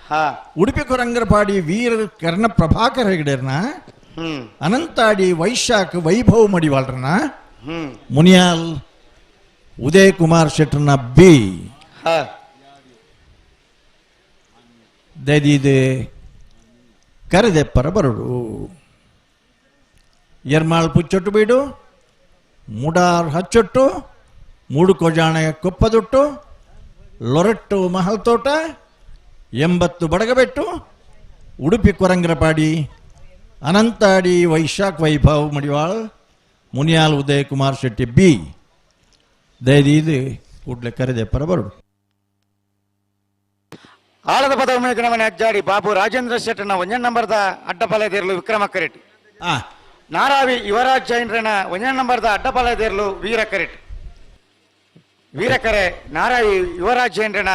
ಹಾ ಉಡುಪಿ ಕೊರಂಗರಪಾಡಿ ವೀರ ಕರ್ಣ ಪ್ರಭಾಕರ ಹೆಗಡೆರ್ನ ಅನಂತಾಡಿ ವೈಶಾಖ್ ವೈಭವ್ ಮಡಿವಾಳ್ರನ ಮುನಿಯಾಲ್ ಉದಯ್ ಕುಮಾರ್ ಶೆಟ್ರನ ಬಿ ದೈದಿದೆ ಕರೆದೆಪ್ಪರ ಬರಡು ಎರ್ಮಾಳ್ ಪುಚ್ಚೊಟ್ಟು ಬೀಡು ಮುಡಾರ್ ಹಚ್ಚೊಟ್ಟು ಮೂಡು ಕೊಜಾಣೆಯ ಕೊಪ್ಪದೊಟ್ಟು ಲೊರೆಟ್ಟು ಮಹಲ್ ತೋಟ 80 ಬಡಗಬೆಟ್ಟು ಉಡುಪಿ ಕೊರಂಗರಪಾಡಿ ಅನಂತಾಡಿ ವೈಶಾಖ್ ವೈಭವ್ ಮಡಿವಾಳ್ ಮುನಿಯಾಲ್ ಉದಯ್ ಕುಮಾರ್ ಶೆಟ್ಟಿ ಬಿ ದೈದಿ ಕೂಡ್ಲೆ ಕರೆದೆಪ್ಪರ ಬರಡು ಆಳದ ಪದ ಉಮೇಗಣಮನೆ ಅಜ್ಜಾಡಿ ಬಾಬು ರಾಜೇಂದ್ರ ಶೆಟ್ಟನ 1 ನಂಬರ್ದ ಅಡ್ಡಪಾಲಯದೇರ್ಲು ವಿಕ್ರಮ ಕರೆಟ್ ನಾರಾವಿ ಯುವರಾಜ್ ಜೈನ್ರನ 1 ನಂಬರ್ದ ಅಡ್ಡಪಾಲಯದೇರ್ಲು ವೀರ ಕರೆಟ್ ವೀರಕರೆ ನಾರಾವಿ ಯುವರಾಜ್ ಜೈನ್ರನ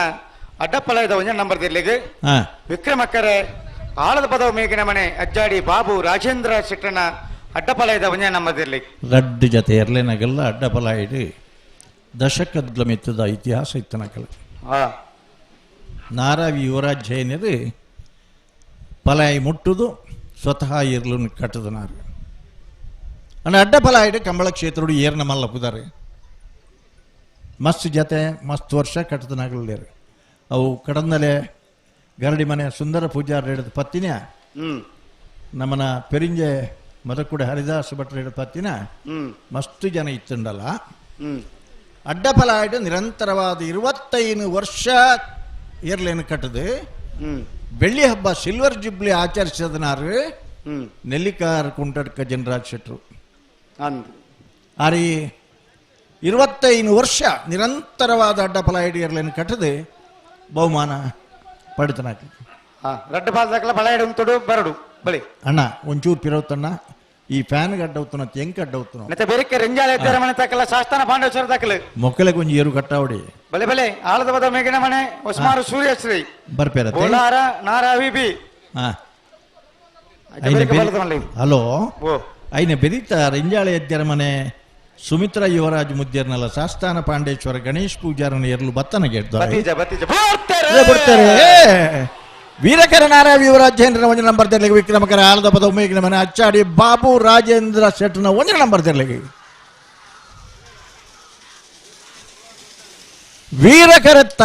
ಅಡ್ಡಪಾಲಯದ 1 ನಂಬರ್ದಿರ್ಲಿಗೆ ವಿಕ್ರಮಕ್ಕರೆ ಆಳದ ಪದ ಮೇಗಿನ ಮನೆ ಅಜ್ಜಾಡಿ ಬಾಬು ರಾಜೇಂದ್ರ ಶೆಟ್ಟನ ಅಡ್ಡಪಾಲಯದ 1 ನಂಬರ್ದಿರ್ಲಿಗೆ ರಡ್ಡು ಜೊತೆ ಎರ್ಲೆನಗೆಲ್ಲ ಅಡ್ಡಪಾಲಾಯಿಡು ದಶಕದ್ಲ ಮೆತ್ತದ ಇತಿಹಾಸ ಇತ್ತನಕಲ್ಲ ನಾರಾವಿ ಯುವರಾಜ್ ಜೈನರು ಪಲಾಯಿ ಮುಟ್ಟುದು ಸ್ವತಃ ಇರ್ಲು ಕಟ್ಟದನಾರು ಅಣ್ಣ ಅಡ್ಡಪಲಾಯಿಡು ಕಂಬಳ ಕ್ಷೇತ್ರಡು ಏರ್ನ ಮಲ್ಲ ಪುದಾರೆ ಮಸ್ತ್ ಜತೆ ಮಸ್ತ್ ವರ್ಷ ಕಟ್ಟದನಾಗಲೇರು ಅವು ಕಡಂದಲೆ ಗರಡಿ ಮನೆ ಸುಂದರ ಪೂಜಾರ ಹಿಡಿದ ಪತ್ತಿನ ನಮ್ಮನ ಪೆರಿಂಜೆ ಮದಕುಡ ಹರಿದಾಸ್ ಭಟ್ರ ಹಿಡಿದ ಪತ್ತಿನ ಮಸ್ತ್ ಜನ ಇತ್ತುಂಡಲ್ಲ ಅಡ್ಡಪಲಾಯಿಡು ನಿರಂತರವಾದ 25 ವರ್ಷ ಏರ್ಲೇನು ಕಟ್ಟದು ಬೆಳ್ಳಿ ಹಬ್ಬ ಸಿಲ್ವರ್ ಜುಬ್ಲಿ ಆಚರಿಸಿದನಾರು ನೆಲ್ಲಿಕಾರ್ ಕುಂಟಡ್ಕ ಜನರಾಜ್ ಶೆಟ್ರು ಆರಿ 25 ವರ್ಷ ನಿರಂತರವಾದ ಅಡ್ಡಪಲಾಯಿಡು ಏರ್ಲೇನು ಕಟ್ಟದು ಬಹುಮಾನ ಪಡಿತನಾಕ ರಡ್ಡು ಪಾಲದಕ್ಕಲ ಪಲಾಯಿಡು ಉಂಟುಡು ಬರಡು ಬಳಿ ಅಣ್ಣ ಒಂಚೂರು ಪಿರವತ್ತಣ್ಣ ಈ ಫ್ಯಾನ್ ಗಡ್ಡವತ್ತನ ತೆಂಕ್ ಗಡ್ಡವತ್ತನ ಮತ್ತೆ ಬೇರೆ ರೆಂಜಾಲ ಎದ್ದರ ಮನೆ ತಕ್ಕಲ ಶಾಸ್ತಾನ ಪಾಂಡೇಶ್ವರ ತಕ್ಕಲು ಮೊಕ್ಕಲೆ ಕೊಂಚ ಏರು ಕಟ್ಟಾವಡಿ ಬಲೆ ಬಲೆ ಆಳದ ಪದ ಮೇಗಿನ ಮನೆ ಒಸ್ಮಾರು ಸೂರ್ಯಶ್ರೀ ಬರ್ಪೇರ ಕೋಲಾರ ನಾರಾವಿ ಬಿ ಹಲೋ ಐನ ಬೆರೀತ ರೆಂಜಾಳ ಎದ್ದರ ಮನೆ ಸುಮಿತ್ರಾ ಯುವರಾಜ್ ಮುದ್ಯರ್ನಲ್ಲ ಶಾಸ್ತಾನ ಪಾಂಡೇಶ್ವರ ಗಣೇಶ್ ಪೂಜಾರನ ಎರಲು ಬತ್ತನ ಬರ್ತಾರೆ ವೀರಕರ ನಾರಾವಿ ಯುವರಾಜ್ ಜೈನರ 1 ನಂಬರ್ ತೆರಲಿಗೆ ವಿಕ್ರಮಕರ ಆಳದ ಪದ ಉಮೇಗಿನ ಮನೆ ಅಚ್ಚಾಡಿ ಬಾಬು ರಾಜೇಂದ್ರ ಶೆಟ್ನ 1 ನಂಬರ್ ತೆರಲಿಗೆ ವೀರಕರತ್ತ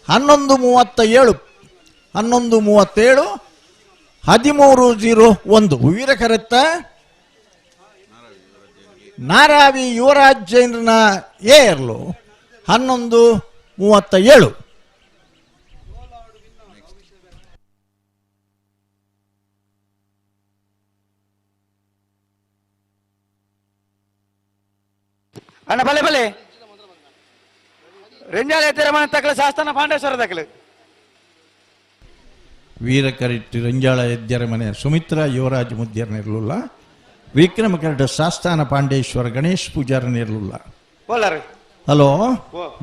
11:37 13:01 ವೀರಕರತ್ತ ನಾರಾವಿ ಯುವರಾಜ್ ಜೈನರನ ಏರ್ಲು 11:37 ಅಣ್ಣ ಬಲೆ ಬಲೆ ರೆಂಜಾಲ ಎತ್ತರ ಮನೆ ತಕ್ಕಲ ಶಾಸ್ತಾನ ಪಾಂಡೇಶ್ವರ ತಕ್ಕಲು ವೀರಕರಿಟ್ಟು ರೆಂಜಾಳ ಎದ್ದರ ಮನೆ ಸುಮಿತ್ರಾ ಯುವರಾಜ್ ಮುದ್ಯರ್ನಿರ್ಲಿಲ್ಲ ವಿಕ್ರಮಕರಡ ಶಾಸ್ತಾನ ಪಾಂಡೇಶ್ವರ ಗಣೇಶ್ ಪೂಜಾರನಿರ್ಲಿಲ್ಲ ಹಲೋ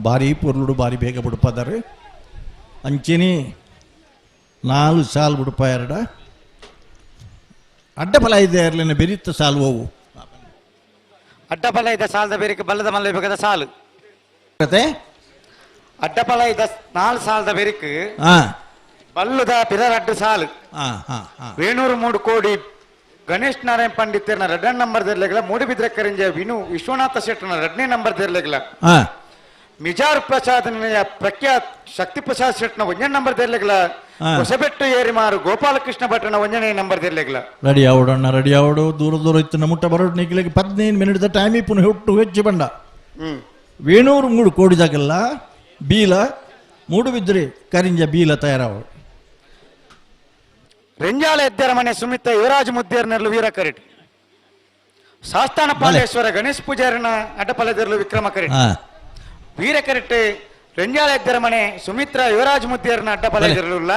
ಭಾರಿ ಪೊರ್ಲುಡು ಭಾರಿ ಬೇಗ ಬಿಡುಪದಾರೆ ಅಂಚೆನಿ 4 ಸಾಲ್ ಬಿಡುಪ ಎರಡ ಅಡ್ಡಫಲ ಇದೆ ಇರ್ಲಿನ ಬೆರಿತ ಸಾಲು ಹೋವು ಅಡ್ಡಫಲ ಇದ್ದ ಸಾಲದ ಬೇರೆ ಬಲ್ಲದ ಮಲ್ಲ ಬೇಕಾದ ಸಾಲು ಅಡ್ಡಫಲ ಇದ್ದ 4 ಸಾಲದ ಬೇರಿಕ್ ಬಲ್ಲದ ಪಿರರ್ ಅಡ್ಡ ಸಾಲು ವೇಣೂರು 3 ಕೋಡಿ ಗಣೇಶ್ ನಾರಾಯಣ್ ಪಂಡಿತರ್ನ 2 ನಂಬರ್ ದೇರ್ಲೆಗಲ ಮೂಡಿಬಿದ್ರೆ ಕರಿಂಜ ವಿನು ವಿಶ್ವನಾಥ ಶೆಟ್ಟನ 2ನೇ ನಂಬರ್ ದೇರ್ಲೆಗಲ ಮಿಜಾರ್ ಪ್ರಸಾದ್ ಪ್ರಖ್ಯಾತ್ ಶಕ್ತಿ ಪ್ರಸಾದ್ ಶೆಟ್ನ 1 ನಂಬರ್ ದೇರ್ಲೆಗಲ ಹೊಸಬೆಟ್ಟು ಏರಿಮಾರು ಗೋಪಾಲಕೃಷ್ಣ ಭಟ್ರನ 1ನೇ ನಂಬರ್ ದೇರ್ಲೆಗಲ ರೆಡಿ ಆವಡಣ್ಣ ರೆಡಿ ಆವಡು ದೂರ ಇತ್ತು ಮುಟ್ಟ ಬರೋಡು ನಿಗ್ಲಿಕ್ಕೆ 15 ಮಿನಿಟ್ ಟೈಮಿ ಪುನಃ ಹುಟ್ಟು ಹೆಚ್ಚು ಬಂಡ ವೇಣೂರು 3 ಕೋಡಿದಾಗಲ್ಲ ಬೀಲ ಮೂಡುಬಿದ್ರೆ ಕರಿಂಜ ಬೀಲ ತಯಾರಾವ ರೆಂಜಾಳ ಎದ್ದರ ಮನೆ ಸುಮಿತ ಯುವರಾಜ್ ಮುದ್ದೇರ್ನರ್ಲು ವೀರ ಕರೆಟ್ ಶಾಸ್ತಾನ ಪಾಂಡೇಶ್ವರ ಗಣೇಶ್ ಪೂಜಾರನ ಅಡ್ಡಪಲದರ್ಲು ವಿಕ್ರಮ ಕರೆಟ್ ವೀರ ಕರೆಟ್ ರೆಂಜಾಳ ಎದ್ದರ ಮನೆ ಸುಮಿತ್ರ ಯುವರಾಜ್ ಮುದ್ದೇರ್ನ ಅಡ್ಡಪಲದರ್ಲ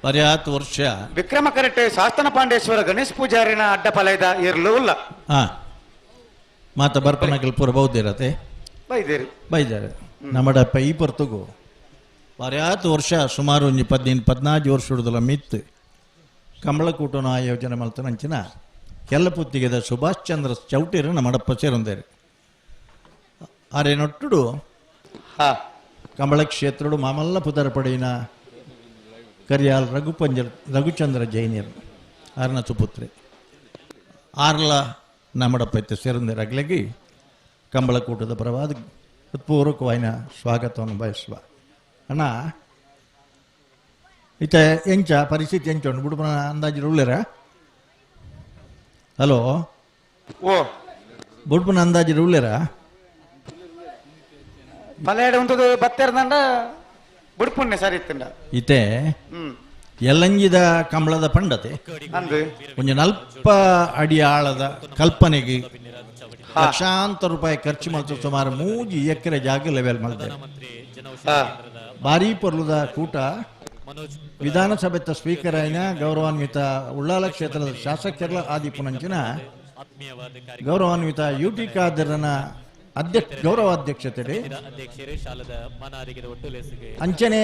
ಪರ್ಯಾತ್ ವರ್ಷ ವಿಕ್ರಮ ಕರೆಟ್ ಶಾಸ್ತಾನ ಪಾಂಡೇಶ್ವರ ಗಣೇಶ್ ಪೂಜಾರಿನ ಅಡ್ಡಪಲದ ಇರ್ಲು ಇಲ್ಲ ಮಾತ ಬರ್ಪನಗಲ್ ಪೂರ ಬೌದ್ದಿರತೆ ಬೈದಾರೆ ನಮ್ಮಡಪ್ಪ ಈ ಪರ್ತಗು ಪರ್ಯಾತ್ ವರ್ಷ ಸುಮಾರು 14 ವರ್ಷ ಹಿಡಿದಲ್ಲ ಮಿತ್ ಕಂಬಳಕೂಟನ ಆಯೋಜನೆ ಮಾಡ್ತಾನೆ ಅಂಚಿನ ಕೆಲ್ಲಪುತ್ತಿಗೆದ ಸುಭಾಷ್ ಚಂದ್ರ ಚೌಟಿರು ನಮ್ಮಡಪ್ಪ ಸೇರೊಂದೇರು ಆರೇನೊಟ್ಟುಡು ಕಂಬಳ ಕ್ಷೇತ್ರಡು ಮಾಮಲ್ಲ ಪುದರ ಪಡೆಯಿನ ಕರಿಯಾಲ್ ರಘುಚಂದ್ರ ಜೈನಿಯರ್ ಆರ್ನ ಸುಪುತ್ರೆ ಆರ್ಲ ನಮ್ಮಡಪ್ಪೈತೆ ಸೇರಂದಿರಗ್ಲಗಿ ಕಂಬಳ ಕೂಟದ ಪರವಾದ ಹೃತ್ಪೂರ್ವಕವಾಯಿನ ಸ್ವಾಗತವನ್ನು ಬಯಸುವ ಅಣ್ಣ ಈತ ಎಂಚ ಪರಿಸ್ಥಿತಿ ಎಂಚ ಉಂಟು ಬಿಡುಪನ ಅಂದಾಜು ಉಳ್ಳೇರ ಹಲೋ ಓ ಬುಡ್ಪನ ಅಂದಾಜು ಉಳ್ಳೇರ ಮಲೆಯಾಡ ಉಂಟು ಬತ್ತೇರ್ದಂಡ ಬುಡ್ಪುಣ್ಣೆ ಸರಿ ಇತ್ತಂಡ ಈತೆ ಎಲ್ಲಂಜಿದ ಕಂಬಳದ ಪಂಡತೆ ಅಂದು ಒಂದು 40 ಅಡಿ ಆಳದ ಕಲ್ಪನೆಗೆ ಲಕ್ಷಾಂತರ ರೂಪಾಯಿ ಖರ್ಚು ಮಾಡ್ತು ಸುಮಾರು 3 ಎಕರೆ ಜಾಗ ಲೆವೆಲ್ ಮಾಡಿದೆ ಭಾರಿ ಪರ್ಲುದ ಕೂಟ ವಿಧಾನಸಭೆ ಸ್ಪೀಕರ್ ಆಯ್ನ ಗೌರವಾನ್ವಿತ ಉಳ್ಳಾಲ ಕ್ಷೇತ್ರದ ಶಾಸಕರ ಆದಿಪುನಂಚಿನ ಗೌರವಾನ್ವಿತ UT ಖಾದರ್ನ ಗೌರವಾಧ್ಯಕ್ಷತೆ ಅಂಚನೆ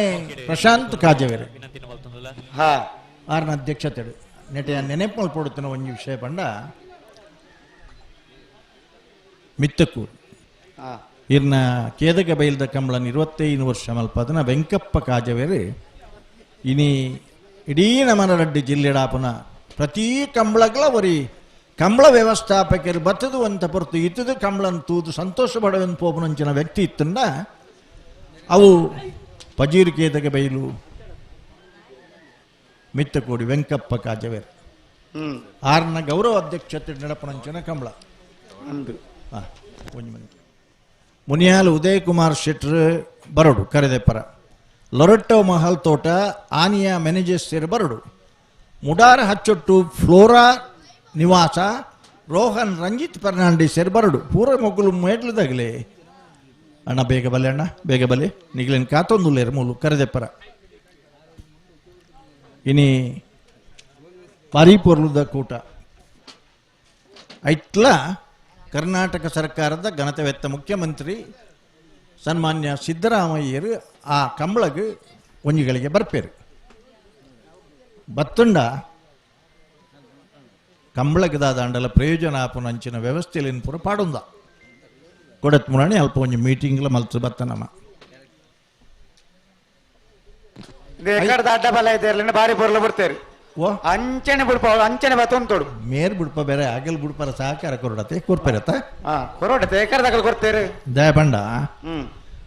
ಪ್ರಶಾಂತ್ ಕಾಜವೇರು ಆರ್ನ ಅಧ್ಯಕ್ಷತೆ ನೆಟೆಯ ನೆನಪು ಪಡುತ್ತಿನ ಒಂದು ವಿಷಯ ಪಂಡ ಮಿತ್ತಕ್ಕೂರು ಇರ್ನ ಕೇದಕ ಬೈಲ್ದ ಕಂಬಳನ್ 25 ವರ್ಷ ಮಲ್ಪದನ ವೆಂಕಪ್ಪ ಕಾಜವೇರು ಇನಿ ಇಡೀ ನಮನ ರೆಡ್ಡಿ ಜಿಲ್ಲೆಡಾಪನ ಪ್ರತಿ ಕಂಬಳಗಳ ಒರಿ ಕಂಬಳ ವ್ಯವಸ್ಥಾಪಕರು ಬತ್ತದು ಅಂತ ಹೊರತು ಇತ್ತದು ಕಂಬಳನ್ ತೂದು ಸಂತೋಷ ಪಡುವಂತ ಪೋಪನಂಚಿನ ವ್ಯಕ್ತಿ ಇತ್ತಂಡ ಅವು ಪಜೀರ್ ಕೇದಕ ಬೈಲು ಮಿತ್ತಕೋಡಿ ವೆಂಕಪ್ಪ ಕಾಜವೇರು ಆರ್ನ ಗೌರವ ಅಧ್ಯಕ್ಷತೆ ನಡಪನಂಚಿನ ಕಂಬಳ ಮುನಿಯಾಲ್ ಉದಯ್ ಕುಮಾರ್ ಶೆಟ್ರ್ ಬರಡು ಕರೆದೆಪ್ಪರ ಲೊರೆಟ್ಟೋ ಮಹಲ್ ತೋಟ ಆನಿಯ ಮೆನೇಜರ್ ಸೇರಿ ಬರಡು ಮುಡಾರ ಹಚ್ಚೊಟ್ಟು ಫ್ಲೋರಾ ನಿವಾಸ ರೋಹನ್ ರಂಜಿತ್ ಫರ್ನಾಂಡಿಸ್ ಸೇರಿ ಬರಡು ಪೂರ ಮೊಗ್ಗುಲು ಮೇಟ್ಲದಾಗಲೇ ಅಣ್ಣ ಬೇಗ ಬಲೆ ಅಣ್ಣ ಬೇಗ ಬಲೆ ನಿಗ್ಲೇನು ಕಾತೊಂದುಲ್ಲೇರು ಮೂಲು ಕರೆದೆಪ್ಪರ ಇನಿ ಪಾರಿಪೊರ್ಲುದ ಕೂಟ ಐಟ್ಲ ಕರ್ನಾಟಕ ಸರ್ಕಾರದ ಘನತೆವೆತ್ತ ಮುಖ್ಯಮಂತ್ರಿ ಸನ್ಮಾನ್ಯ ಸಿದ್ದರಾಮಯ್ಯರು ಆ ಕಂಬಳಗೆ ಒಂಜಿಗಳಿಗೆ ಬರ್ಪೇರು ಬತ್ತುಂಡ ಕಂಬಳಗದ ದಾಂಡಲ ಪ್ರಯೋಜನ ಆಪುನ ಅಂಚಿನ ವ್ಯವಸ್ಥೆಯಲ್ಲಿ ಪೂರ ಪಾಡುಂದ ಕೊಡತ್ ಮುರಾಣಿ ಅಲ್ಪ ಒಂಜಿ ಮೀಟಿಂಗ್ಲ ಮಲ್ತು ಬತ್ತನಮ್ಮ ಅಡ್ಡ ಬಲ ಇದೆ ಬಾರಿ ಬರಲು ಬಿಡ್ತೇರಿ ಅಂಚನೆ ಬಿಡ್ಪ ಅಂಚನೆ ಬತ್ತೊಂತೋಡು ಮೇರ್ ಬಿಡ್ಪ ಬೇರೆ ಆಗಲ್ ಬಿಡ್ಪರ ಸಹಕಾರ ಕೊರಡತೆ ಕೊರ್ಪೆರತ್ತ ಕೊರೋಡತೆ ಏಕರದಾಗಲು ಕೊಡ್ತೇರಿ ದಯ ಬಂಡ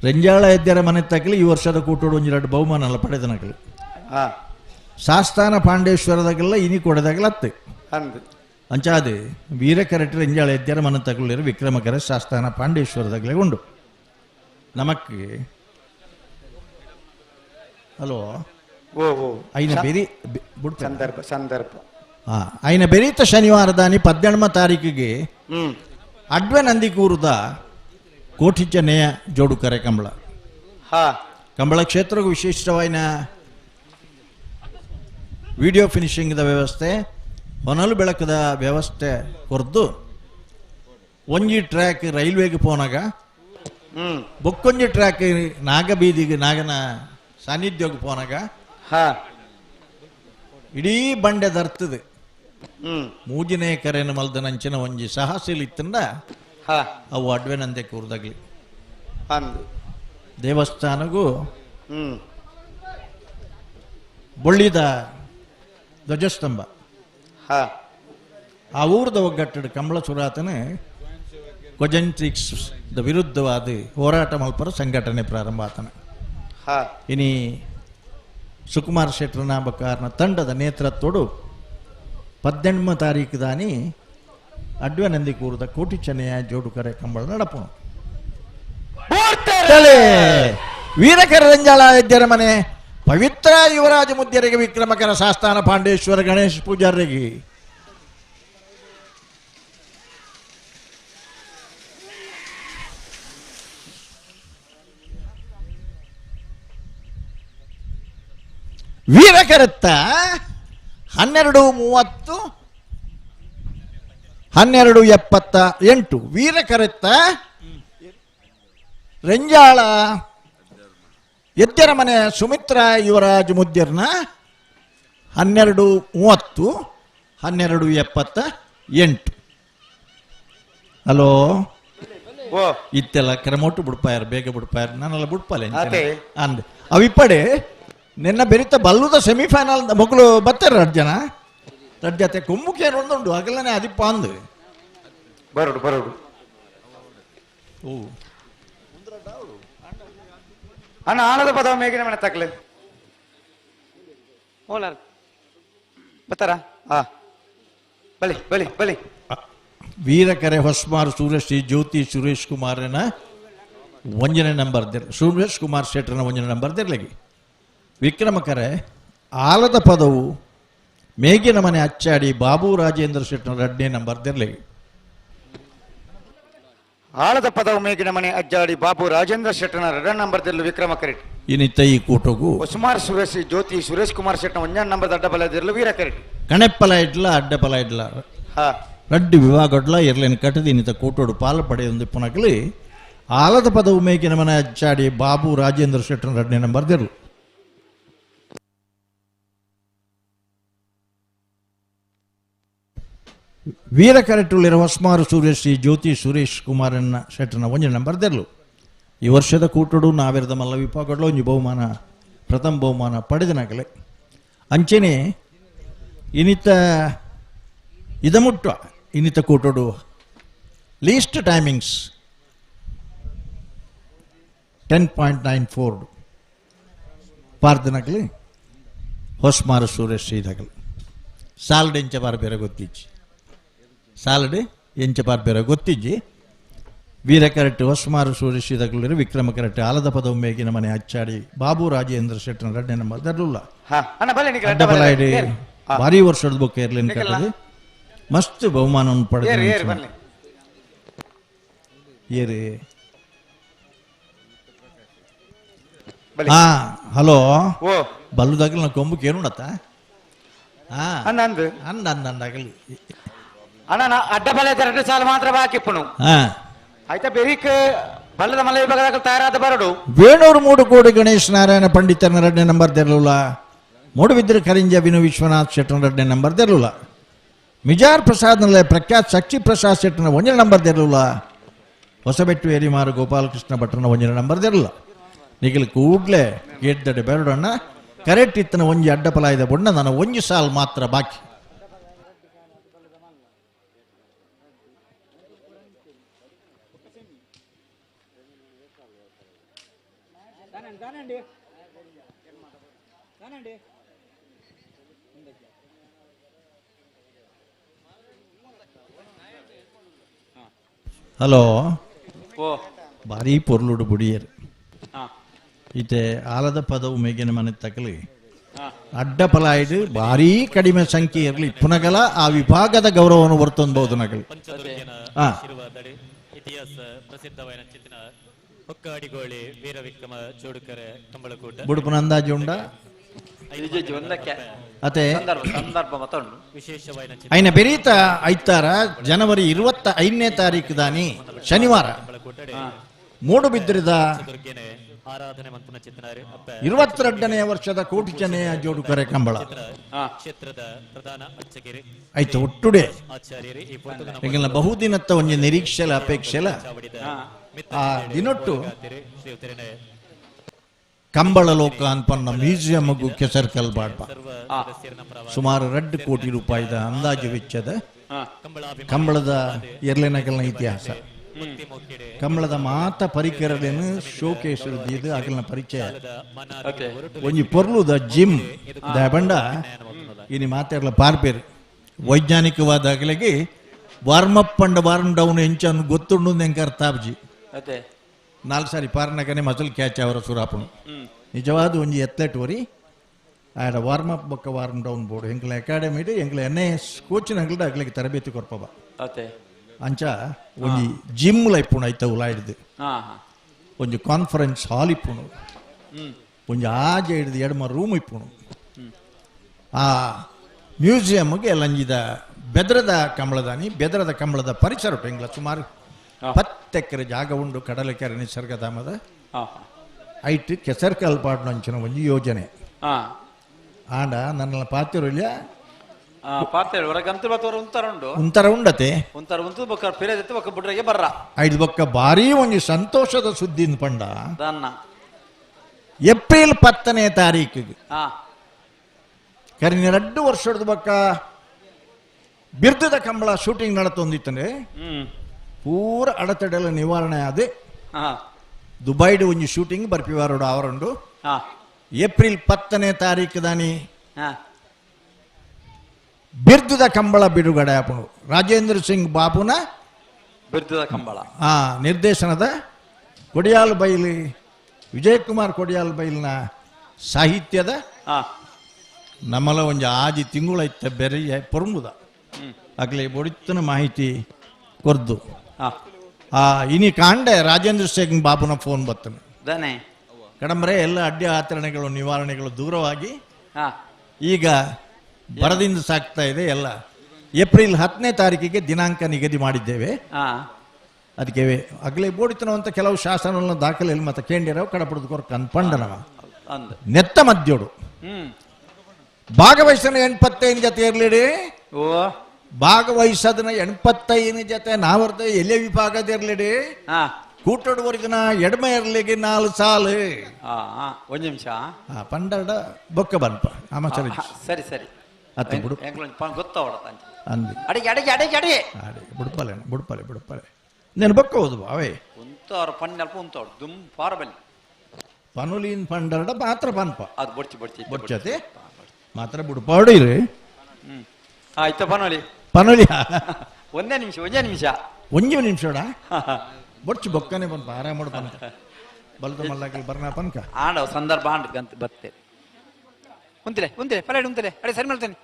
ರೆಂಜಾಳ ಎದ್ದರ ಮನೆ ತಕ್ಕಲಿ ಈ ವರ್ಷದ ಕೂಟೋಡು ಒಂಜಿ 2 ಬಹುಮಾನ ಎಲ್ಲ ಪಡೆದನಕಲಿ ಶಾಸ್ತಾನ ಪಾಂಡೇಶ್ವರದಾಗೆಲ್ಲ ಇನಿ ಕೊಡದಾಗಲ ಅತ್ತೆ ಅಂಚಾದು ವೀರಕರಟಿ ರೆಂಜಾಳ ಎದ್ದರ ಮನೆ ತಗೊಳ್ಳಿರೋ ವಿಕ್ರಮಕರ ಶಾಸ್ತಾನ ಪಾಂಡೇಶ್ವರದಾಗಲೇ ಉಂಡು ನಮಕ್ಕೆ ಹಲೋ ಐನ ಬೆರಿ ಸಂದರ್ಭ ಸಂದರ್ಭ ಐನ ಬೆರೀತ ಶನಿವಾರದಾನಿ 18ನೇ ತಾರೀಕಿಗೆ ಅಡ್ವೆ ನಂದಿಕೂರದ ಕೋಟಿಚನೆಯ ಜೋಡು ಕರೆ ಕಂಬಳ ಕಂಬಳ ಕ್ಷೇತ್ರಕ್ಕೂ ವಿಶಿಷ್ಟವಾದ ವಿಡಿಯೋ ಫಿನಿಶಿಂಗ್ದ ವ್ಯವಸ್ಥೆ ಹೊನಲು ಬೆಳಕದ ವ್ಯವಸ್ಥೆ ಕೊರ್ದು ಒಂಜಿ ಟ್ರ್ಯಾಕ್ ರೈಲ್ವೆಗೆ ಪೋನಾಗ ಬೊಕ್ಕೊಂಜಿ ಟ್ರ್ಯಾಕ್ ನಾಗಬೀದಿಗೆ ನಾಗನ ಸಾನ್ನಿಧ್ಯಕ್ಕೆ ಪೋನಾಗ ಇಡೀ ಬಂಡೆ ದರ್ತದೆ ಮೂಜಿನೇ ಕರೆನ ಮಲ್ದನಂಚಿನ ಒಂಜಿ ಸಾಹಸಿಲಿತ್ತಂಡ ಅವು ಅಡ್ವೆ ನಂದೆ ಕೂರ್ದಾಗ್ಲಿ ದೇವಸ್ಥಾನಗೂ ಬೊಳ್ಳಿದ ಧ್ವಜಸ್ತಂಭ ಆ ಊರದ ಒಗ್ಗಟ್ಟದ ಕಂಬಳ ಸುರಾತನೆ ಕೊಜೆಂಟ್ರಿಕ್ಸ್ ವಿರುದ್ಧವಾದ ಹೋರಾಟ ಮಲ್ಪರ ಸಂಘಟನೆ ಪ್ರಾರಂಭ ಆತನ ಇನಿ ಸುಕುಮಾರ್ ಶೆಟ್ರ ನಾಮಕಾರನ ತಂಡದ ನೇತೃತ್ವಡು 18ನೇ ತಾರೀಕು ದಾನಿ ಅಡ್ವೆ ನಂದಿಕೂರದ ಕೋಟಿ ಚೆನ್ನೆಯ ಜೋಡು ಕರೆ ಕಂಬಳ ನಡಪು ವೀರಕರ ರಂಜಾಳ ಎದ್ದರ ಮನೆ ಪವಿತ್ರ ಯುವರಾಜ ಮುದ್ಯರಿಗೆ ವಿಕ್ರಮಕರ ಶಾಸ್ತಾನ ಪಾಂಡೇಶ್ವರ ಗಣೇಶ್ ಪೂಜಾರಿಗೆ ವೀರಕರತ್ತ 12:30 12:78 ವೀರಕರತ್ತ ರೆಂಜಾಳ ಎದ್ದರ ಮನೆ ಸುಮಿತ್ರಾ ಯುವರಾಜ್ ಮುದ್ಯರ್ನ 12:30 12:78 ಹಲೋ ಇತ್ತೆಲ್ಲ ಕ್ರಮೊಟ್ಟು ಬಿಡ್ಪಾಯರ್ ಬೇಗ ಬಿಡ್ಪಾಯರ್ ನಾನೆಲ್ಲ ಬಿಡ್ಪಾಲೆ ಅದೇ. ಅಂದ್ ಅವಿಪ್ಪಡೆ ನಿನ್ನ ಬೆರಿತ ಬಲ್ಲುದ ಸೆಮಿಫೈನಲ್ ಮಕ್ಕಳು ಬರ್ತಾರೆ ರಡ್ಜನ ರಡ್ಜತೆ ಕುಮ್ಮುಕೆ ಒಂದುಂಡು ಹಗಲನೆ ಅದಿಪ್ಪ ಅಂದು ಬರೋಡು ಬರೋಡು ಓ ಅಣ್ಣ ಆಳದ ಪದವ ಮೇಗಿನ ಮನೆ ತಕ್ಲೆ ಓಲಾರ್ ಬತ್ತಾರ ಹಾ ಬಲಿ ಬಲಿ ಬಲಿ ವೀರಕರೆ ಹೊಸ್ಮಾರು ಸೂರ್ಯಶ್ರೀ ಜ್ಯೋತಿ ಸುರೇಶ್ ಕುಮಾರನ ಒಂಜನೇ ನಂಬರ್ ಸುರೇಶ್ ಕುಮಾರ್ ಶೆಟ್ಟರ್ನ ಒಂಜನೇ ನಂಬರ್ ದಿರ್ಲಿಗೆ ವಿಕ್ರಮಕರೆ ಆಲದ ಪದವು ಮೇಗಿನ ಮನೆ ಅಚ್ಚಾಡಿ ಬಾಬು ರಾಜೇಂದ್ರ ಶೆಟ್ಟರ್ನ 2ನೇ ನಂಬರ್ ದಿರ್ಲಿಗೆ ಆಳದ ಪದವು ಮೇಗಿನ ಮನೆ ಅಜ್ಜಾಡಿ ಬಾಬು ರಾಜೇಂದ್ರ ಶೆಟ್ಟನ 2ನೇ ನಂಬರ್ ದಿರ್ಲು ವಿಕ್ರಮಕರೆಟ್ ಇನ್ನಿತ್ತ ಈ ಕೂಟಗೂ ಹೊಸ್ಮಾರ್ ಸುರೇಶ್ ಜ್ಯೋತಿ ಸುರೇಶ್ ಕುಮಾರ್ ಶೆಟ್ಟನ 1ನೇ ನಂಬರ್ ಅಡ್ಡಬಲ ದಿರ್ಲು ವೀರಕರೆಟ್ ಕಣೆಪ್ಪಲ ಇಡ್ಲ ಅಡ್ಡಪಲ ಇಡ್ಲ ಹಾ ರಡ್ಡಿ ವಿಭಾಗಡ್ಲ ಎರ್ಲೇನು ಕಟ್ಟದಿ ಇನ್ನಿತ ಕೂಟೋಡು ಪಾಲು ಪಡೆಯೊಂದು ಪುನಗಲಿ ಆಲದ ಪದವು ಮೇಗಿನ ಮನೆ ಅಚ್ಚಾಡಿ ಬಾಬು ರಾಜೇಂದ್ರ ಶೆಟ್ಟನ 2ನೇ ನಂಬರ್ ದಿರ್ಲು ವೀರಕರೆಟ್ಟುಳ್ಳಿರುವ ಹೊಸ್ಮಾರು ಸೂರ್ಯಶ್ರೀ ಜ್ಯೋತಿ ಸುರೇಶ್ ಕುಮಾರನ್ನ ಶೆಟ್ಟನ 1ನೇ ನಂಬರ್ ದಿರ್ಲು ಈ ವರ್ಷದ ಕೂಟೋಡು ನಾವೆರದ ಮಲ್ಲ ವಿಭಾಗಡ್ಲ ಒಂಜಿ ಬಹುಮಾನ ಪ್ರಥಮ ಬಹುಮಾನ ಪಡೆದನಾಗಲೆ ಅಂಚೆನೆ ಇನ್ನಿತ ಇದಮುಟ್ಟ ಇನ್ನಿತ ಕೂಟೋಡು list timings 10.94 ಪಾರ್ದನಗಲಿ Hosmaru Suresh ಇದಾಗಲಿ sold ಎಂಚ ಬಾರ್ ಬೇರೆ ಗೊತ್ತಿಜ್ಜಿ ಸಾಲಡ್ ಎಂಚ ಬಾರ್ ಬೇರೆ ಗೊತ್ತಿಜ್ಜಿ ವೀರಕರೆಟ್ಟು ಹೊಸ್ಮಾರು ಸುರೇಶ್ ಇದಾಗಲಿ ವಿಕ್ರಮಕರೆಟ್ಟು ಆಲದ ಪದವು ಮೇಗಿನ ಮನೆ ಅಚ್ಚಾಡಿ ಬಾಬು ರಾಜೇಂದ್ರ ಶೆಟ್ಟನ 2ನೇ ನಂಬರ್ ದರ್ಲುಲ್ಲ ಅಡ್ಡಬಲಾಯ್ಡಿ ಭಾರಿ ವರ್ಷದ ಬುಕ್ ಇರ್ಲಿನ್ ಕಟ್ಟದೆ ಮಸ್ತ್ ಬಹುಮಾನವನ್ನು ಪಡೆದ ಏರಿ ಹಾ ಹಲೋ ಬಲ್ಲುದಾಗಲಿ ನಾ ಕೊಂಬಕ್ಕೆ ಏನುಂಡತ್ತ ಹಾ ಅಂದಂದು ಅಂದಾಗಲಿ ಅಣ್ಣ ನಾ ಅಡ್ಡಬಲ 2 ಸಾಲ ಮಾತ್ರ ಬಾಕಿಪ್ಪನು ಹಾ ಆಯ್ತಾ ಬೆರಿಕ್ ಬಲ್ಲದ ಮಲ್ಲ ವಿಭಾಗದಾಗ ತಯಾರಾದ ಬರಡು ವೇಣೂರು ಮೂಡುಕೋಡು ಗಣೇಶ್ ನಾರಾಯಣ ಪಂಡಿತನ 2ನೇ ನಂಬರ್ ತೆರಲುಲ್ಲ ಮೂಡುಬಿದ್ರೆ ಕರಿಂಜ ವಿನು ವಿಶ್ವನಾಥ್ ಶೆಟ್ಟನ 2ನೇ ನಂಬರ್ ತೆರಲುಲ್ಲ ಮಿಜಾರ್ ಪ್ರಸಾದ್ ನಲ್ಲಿ ಪ್ರಖ್ಯಾತ್ ಶಕ್ತಿ ಪ್ರಸಾದ್ ಶೆಟ್ಟನ 1ನೇ ನಂಬರ್ ತೆರಲುಲ್ಲ ಹೊಸಬೆಟ್ಟು ಏರಿಮಾರು ಗೋಪಾಲಕೃಷ್ಣ ಭಟ್ರನ 1ನೇ ನಂಬರ್ ತೆರಲ್ಲ ನಿಖಿಲ್ ಕೂಡ್ಲೆ ಗೆದ್ದಡೆ ಬೇರಡಣ್ಣ ಕರೆಕ್ಟ್ ಇತ್ತನ ಒಂಜಿ ಅಡ್ಡಪಲಾಯದ ಬಣ್ಣ ನಾನು ಒಂಜಿ ಸಾಲ್ ಮಾತ್ರ ಬಾಕಿ ಹಲೋ ಭಾರಿ ಪೊರ್ಲುಡು ಬುಡಿಯರು ಈತೆ ಆಲದ ಪದವು ಮೇಗಿನ ಮನೆ ತಕಲಿ ಅಡ್ಡಪಲಾಯ್ದು ಭಾರಿ ಕಡಿಮೆ ಸಂಖ್ಯೆ ಇರಲಿ ಪುನಗಲ ಆ ವಿಭಾಗದ ಗೌರವವನ್ನು ಹೊರತೊಂದಬಹುದು ನಗಲಿ ಇತಿಹಾಸ ಪ್ರಸಿದ್ಧವಾದ ಚಿತ್ರ ಹೊಕ್ಕಾಡಿಗೋಳಿ ವೀರ ವಿಕ್ರಮ ಚೋಡುಕರೆ ಕಂಬಳಕೂಟ ಬುಡುಪುನ ಅಂದಾಜು ಉಂಡ ಅತೆ ವಿಶೇಷವಾದ ಐನ ಬೆರೀತ ಐತಾರ ಜನವರಿ 25ನೇ ತಾರೀಕು ದಾನಿ ಶನಿವಾರ ಮೂಡುಬಿದ್ರದ ಆರಾಧನೆ ಮಂತನ ಚಿತ್ನಾರೆ 22ನೇ ವರ್ಷದ ಕೋಟಿ ಜನೆಯ ಜೋಡುಕರೆ ಕಂಬಳ ಕ್ಷೇತ್ರದ ಪ್ರಧಾನ ಅರ್ಚಕರು ಆಯ್ತು ಒಟ್ಟುಡೆ ಆಚಾರ್ಯರು ಈ ಫೋಟೋ ಈಗಿನ ಬಹುದಿನತ್ತ ಒಂಜಿ ನಿರೀಕ್ಷೆಲ ಅಪೇಕ್ಷೆಲ ಆ ದಿನೊಟ್ಟು ಕಂಬಳ ಲೋಕ ಅನ್ಪನ್ನ ಮ್ಯೂಸಿಯಂಗೂ ಕೆಸರ್ಕಲ್ ಬಾಡ್ಬ ಸುಮಾರು 2 ಕೋಟಿ ರೂಪಾಯಿದ ಅಂದಾಜು ವೆಚ್ಚದ ಕಂಬಳದ ಎರ್ಲೆನಗಲ್ನ ಇತಿಹಾಸ ಕಂಬಳದ ಮಾತ ಪರಿಕರಲೇನು ಶೋಕೇಶ್ ಇದು ಅಗಲ್ನ ಪರಿಚಯ ಒಂಜಿ ಪೊರ್ಲುದ ಜಿಮ್ ಬಂಡ ಇನಿ ಮಾತಾಡ್ಲ ಪಾರ್ಪೇರು ವೈಜ್ಞಾನಿಕವಾದ ಅಗಲಿಗೆ ವಾರ್ಮಪ್ ಅಂಡ್ ವಾರ್ಮ್ ಡೌನ್ ಎಂಚನ್ನು ಗೊತ್ತುಂಡು ಎಂಕ ಅರ್ಥಾಬ್ಜಿ 4 ಸಾರಿ ಪಾರ್ನಗನೆ ಮಸಲ್ ಕ್ಯಾಚ್ ಅವರ ಸುರಾಪುಣು ನಿಜವಾದ ಒಂಜಿ ಎತ್ಲೆಟ್ ವರಿ ಆಡ ವಾರ್ಮಪ್ ಬೊಕ್ಕ ವಾರ್ಮ್ ಡೌನ್ ಬೋರ್ಡ್ ಎಂಕ್ಲ ಅಕಾಡೆಮಿ ಎಂಕ್ಲ NIS ಕೋಚಿನ ಅಂಗಲ್ಡ ಅಗ್ಲಿಗೆ ತರಬೇತಿ ಕೊರ್ಪಬ ಅಂಚ ಒಂಜಿ ಜಿಮ್ ಲೈಪುಣ ಐತ ಉಲಾಯ್ದು ಒಂಜಿ ಕಾನ್ಫರೆನ್ಸ್ ಹಾಲ್ ಇಪ್ಪುಣು ಒಂಜಿ ಆಜ ಹಿಡಿದು 2 ರೂಮ್ ಇಪ್ಪುಣು ಆ ಮ್ಯೂಸಿಯಂಗೆ ಎಲ್ಲಂಜಿದ ಬೆದರದ ಕಂಬಳದ ಪರಿಸರ ಎಂಗ್ಲ ಸುಮಾರು 10 ಎಕರೆ ಜಾಗ ಉಂಡು ಕಡಲಕೆರೆ ನಿಸರ್ಗಧಾಮದ ಐಟ್ ಕೆಸರ್ಕಲ್ ಪಾಡ್ನಂಚಿನ ಒಂಜಿ ಯೋಜನೆ ಆಂಡ ನನ್ನ ಪಾತಿರೊಲ್ಯ ಪಾತೇಳು ಹೊರಗೆ ಗಂತು ಬತ್ತವರು ಉಂತರ ಉಂಡು ಒಂಥರ ಉಂಡತೆ ಉಂತರ ಉಂತು ಬೊಕ್ಕ ಪಿರದಿತ್ತು ಬೊಕ್ಕ ಬುಡ್ರೆಗೆ ಬರ್ರ ಐದು ಬೊಕ್ಕ ಭಾರಿ ಒಂದು ಸಂತೋಷದ ಸುದ್ದಿ ಪಂಡ ದನ್ನ ಏಪ್ರಿಲ್ 10ನೇ ತಾರೀಕಿಗೆ ಹಾ ಕರಿನ 2 ವರ್ಷದ ಬೊಕ್ಕ ಬಿರ್ದದ ಕಂಬಳ ಶೂಟಿಂಗ್ ನಡತೊಂದಿತ್ತಂದ್ರೆ ಪೂರ ಅಡೆತಡೆಲ್ಲ ನಿವಾರಣೆ ಆದೆ ದುಬೈಡ್ ಒಂಜಿ ಶೂಟಿಂಗ್ ಬರ್ಪಿವಾರೋಡು ಅವರುಂಡು ಏಪ್ರಿಲ್ 10ನೇ ತಾರೀಕು ದಾನಿ ಬಿರ್ದದ ಕಂಬಳ ಬಿಡುಗಡೆ ಆಪುನು ರಾಜೇಂದ್ರ ಸಿಂಗ್ ಬಾಬುನ ಬಿರ್ದದ ಕಂಬಳ ನಿರ್ದೇಶನದ ಕೊಡಿಯಾಲ್ ಬೈಲಿ ವಿಜಯ್ ಕುಮಾರ್ ಕೊಡಿಯಾಲ್ ಬೈಲ್ನ ಸಾಹಿತ್ಯದ ನಮ್ಮಲ ಒಂಜಿ ಆಜಿ ತಿಂಗಳೈತೆ ಬೆರೆ ಪೊರ್ಮುದ ಆಗ್ಲೇ ಬೊಡಿತನ ಮಾಹಿತಿ ಕೊರ್ದು ಇನಿ ಕಾಂಡೆ ರಾಜೇಂದ್ರ ಸಿಂಗ್ ಬಾಬುನ ಫೋನ್ ಬರ್ತನೆ ಕಡಂಬರೆ ಎಲ್ಲ ಅಡ್ಡಿ ಆಚರಣೆಗಳು ನಿವಾರಣೆಗಳು ದೂರವಾಗಿ ಈಗ ಬರದಿಂದ ಸಾಕ್ತಾ ಇದೆ ಎಲ್ಲ ಏಪ್ರಿಲ್ 10ನೇ ತಾರೀಕಿಗೆ ದಿನಾಂಕ ನಿಗದಿ ಮಾಡಿದ್ದೇವೆ ಅದಕ್ಕೆ ಅಗ್ಲೇ ಬೋಡಿತನ ಅಂತ ಕೆಲವು ಶಾಸನಗಳನ್ನ ದಾಖಲೆಯಲ್ಲಿ ಮತ್ತೆ ಕೇಂದ್ರವು ಕಡಪಡದ ಕೊರಕ ಅನ್ಪಂಡನವ ನೆತ್ತ ಮದ್ಯೋಡು ಭಾಗವಹಿಸನ 85 ಜೊತೆ ಇರ್ಲಿಡಿ ಭಾಗವಹಿಸದನ 85 ಜೊತೆ ನಾವರ್ದ ಎಲ್ಲೇ ವಿಭಾಗದ ಇರ್ಲಿಡಿ ಕೂಟೋಡುವರೆಗಿನ ಎಡಮೆ ಇರ್ಲಿಗೆ 4 ಸಾಲು ಒಂದು ನಿಮಿಷ ಪಂಡರ್ಡ ಬೊಕ್ಕ ಬನ್ಪ ಆಮಚರಿ ಸರಿ ಸರಿ ಅತ್ತೆ ಬಿಡು ಗೊತ್ತವಡ ಅಂದಿ ಅಡಿಗೆ ಅಡಿಗೆ ಅಡಿಗೆ ಅಡಿಗೆ ಬುಡ್ಪಲೆ ಬುಡ್ಪಲೆ ಬುಡ್ಪಲೆ నేను బొక్క వద్దు బావే ఉంతారు పన్నెల్పు ఉంటాడు దుమ్ పారబలి పనులీన్ పండరడ మాత్ర పన్ప అది బొచ్చి బొచ్చి బొచ్చతే మాత్ర బుడ్పాడిరు ಆಯ್ತು ಪನೋಲಿ పనులియా ಒಂದೇ ನಿಮಿಷ ಒಂಜೆ ನಿಮಿಷಡ ಬೊಚ್ಚಿ ಬೊಕ್ಕನೆ ಪನ್ಪ ಆರಾಮಡು ಪನ್ಕ ಬಲ್ದ ಮಲ್ಲಕಲ್ ಬರ್ನಾ ಪನ್ಕ ಆಂಡವ ಸಂದರ್ಭ ಆಂಡ್ ಗಂತ ಬತ್ತೆ ಉಂತಿಲೆ ಪಲೇಡ್ ಉಂತಿಲೆ ಅಡೆ ಸರಿ ಮಾಡ್ತೇನೆ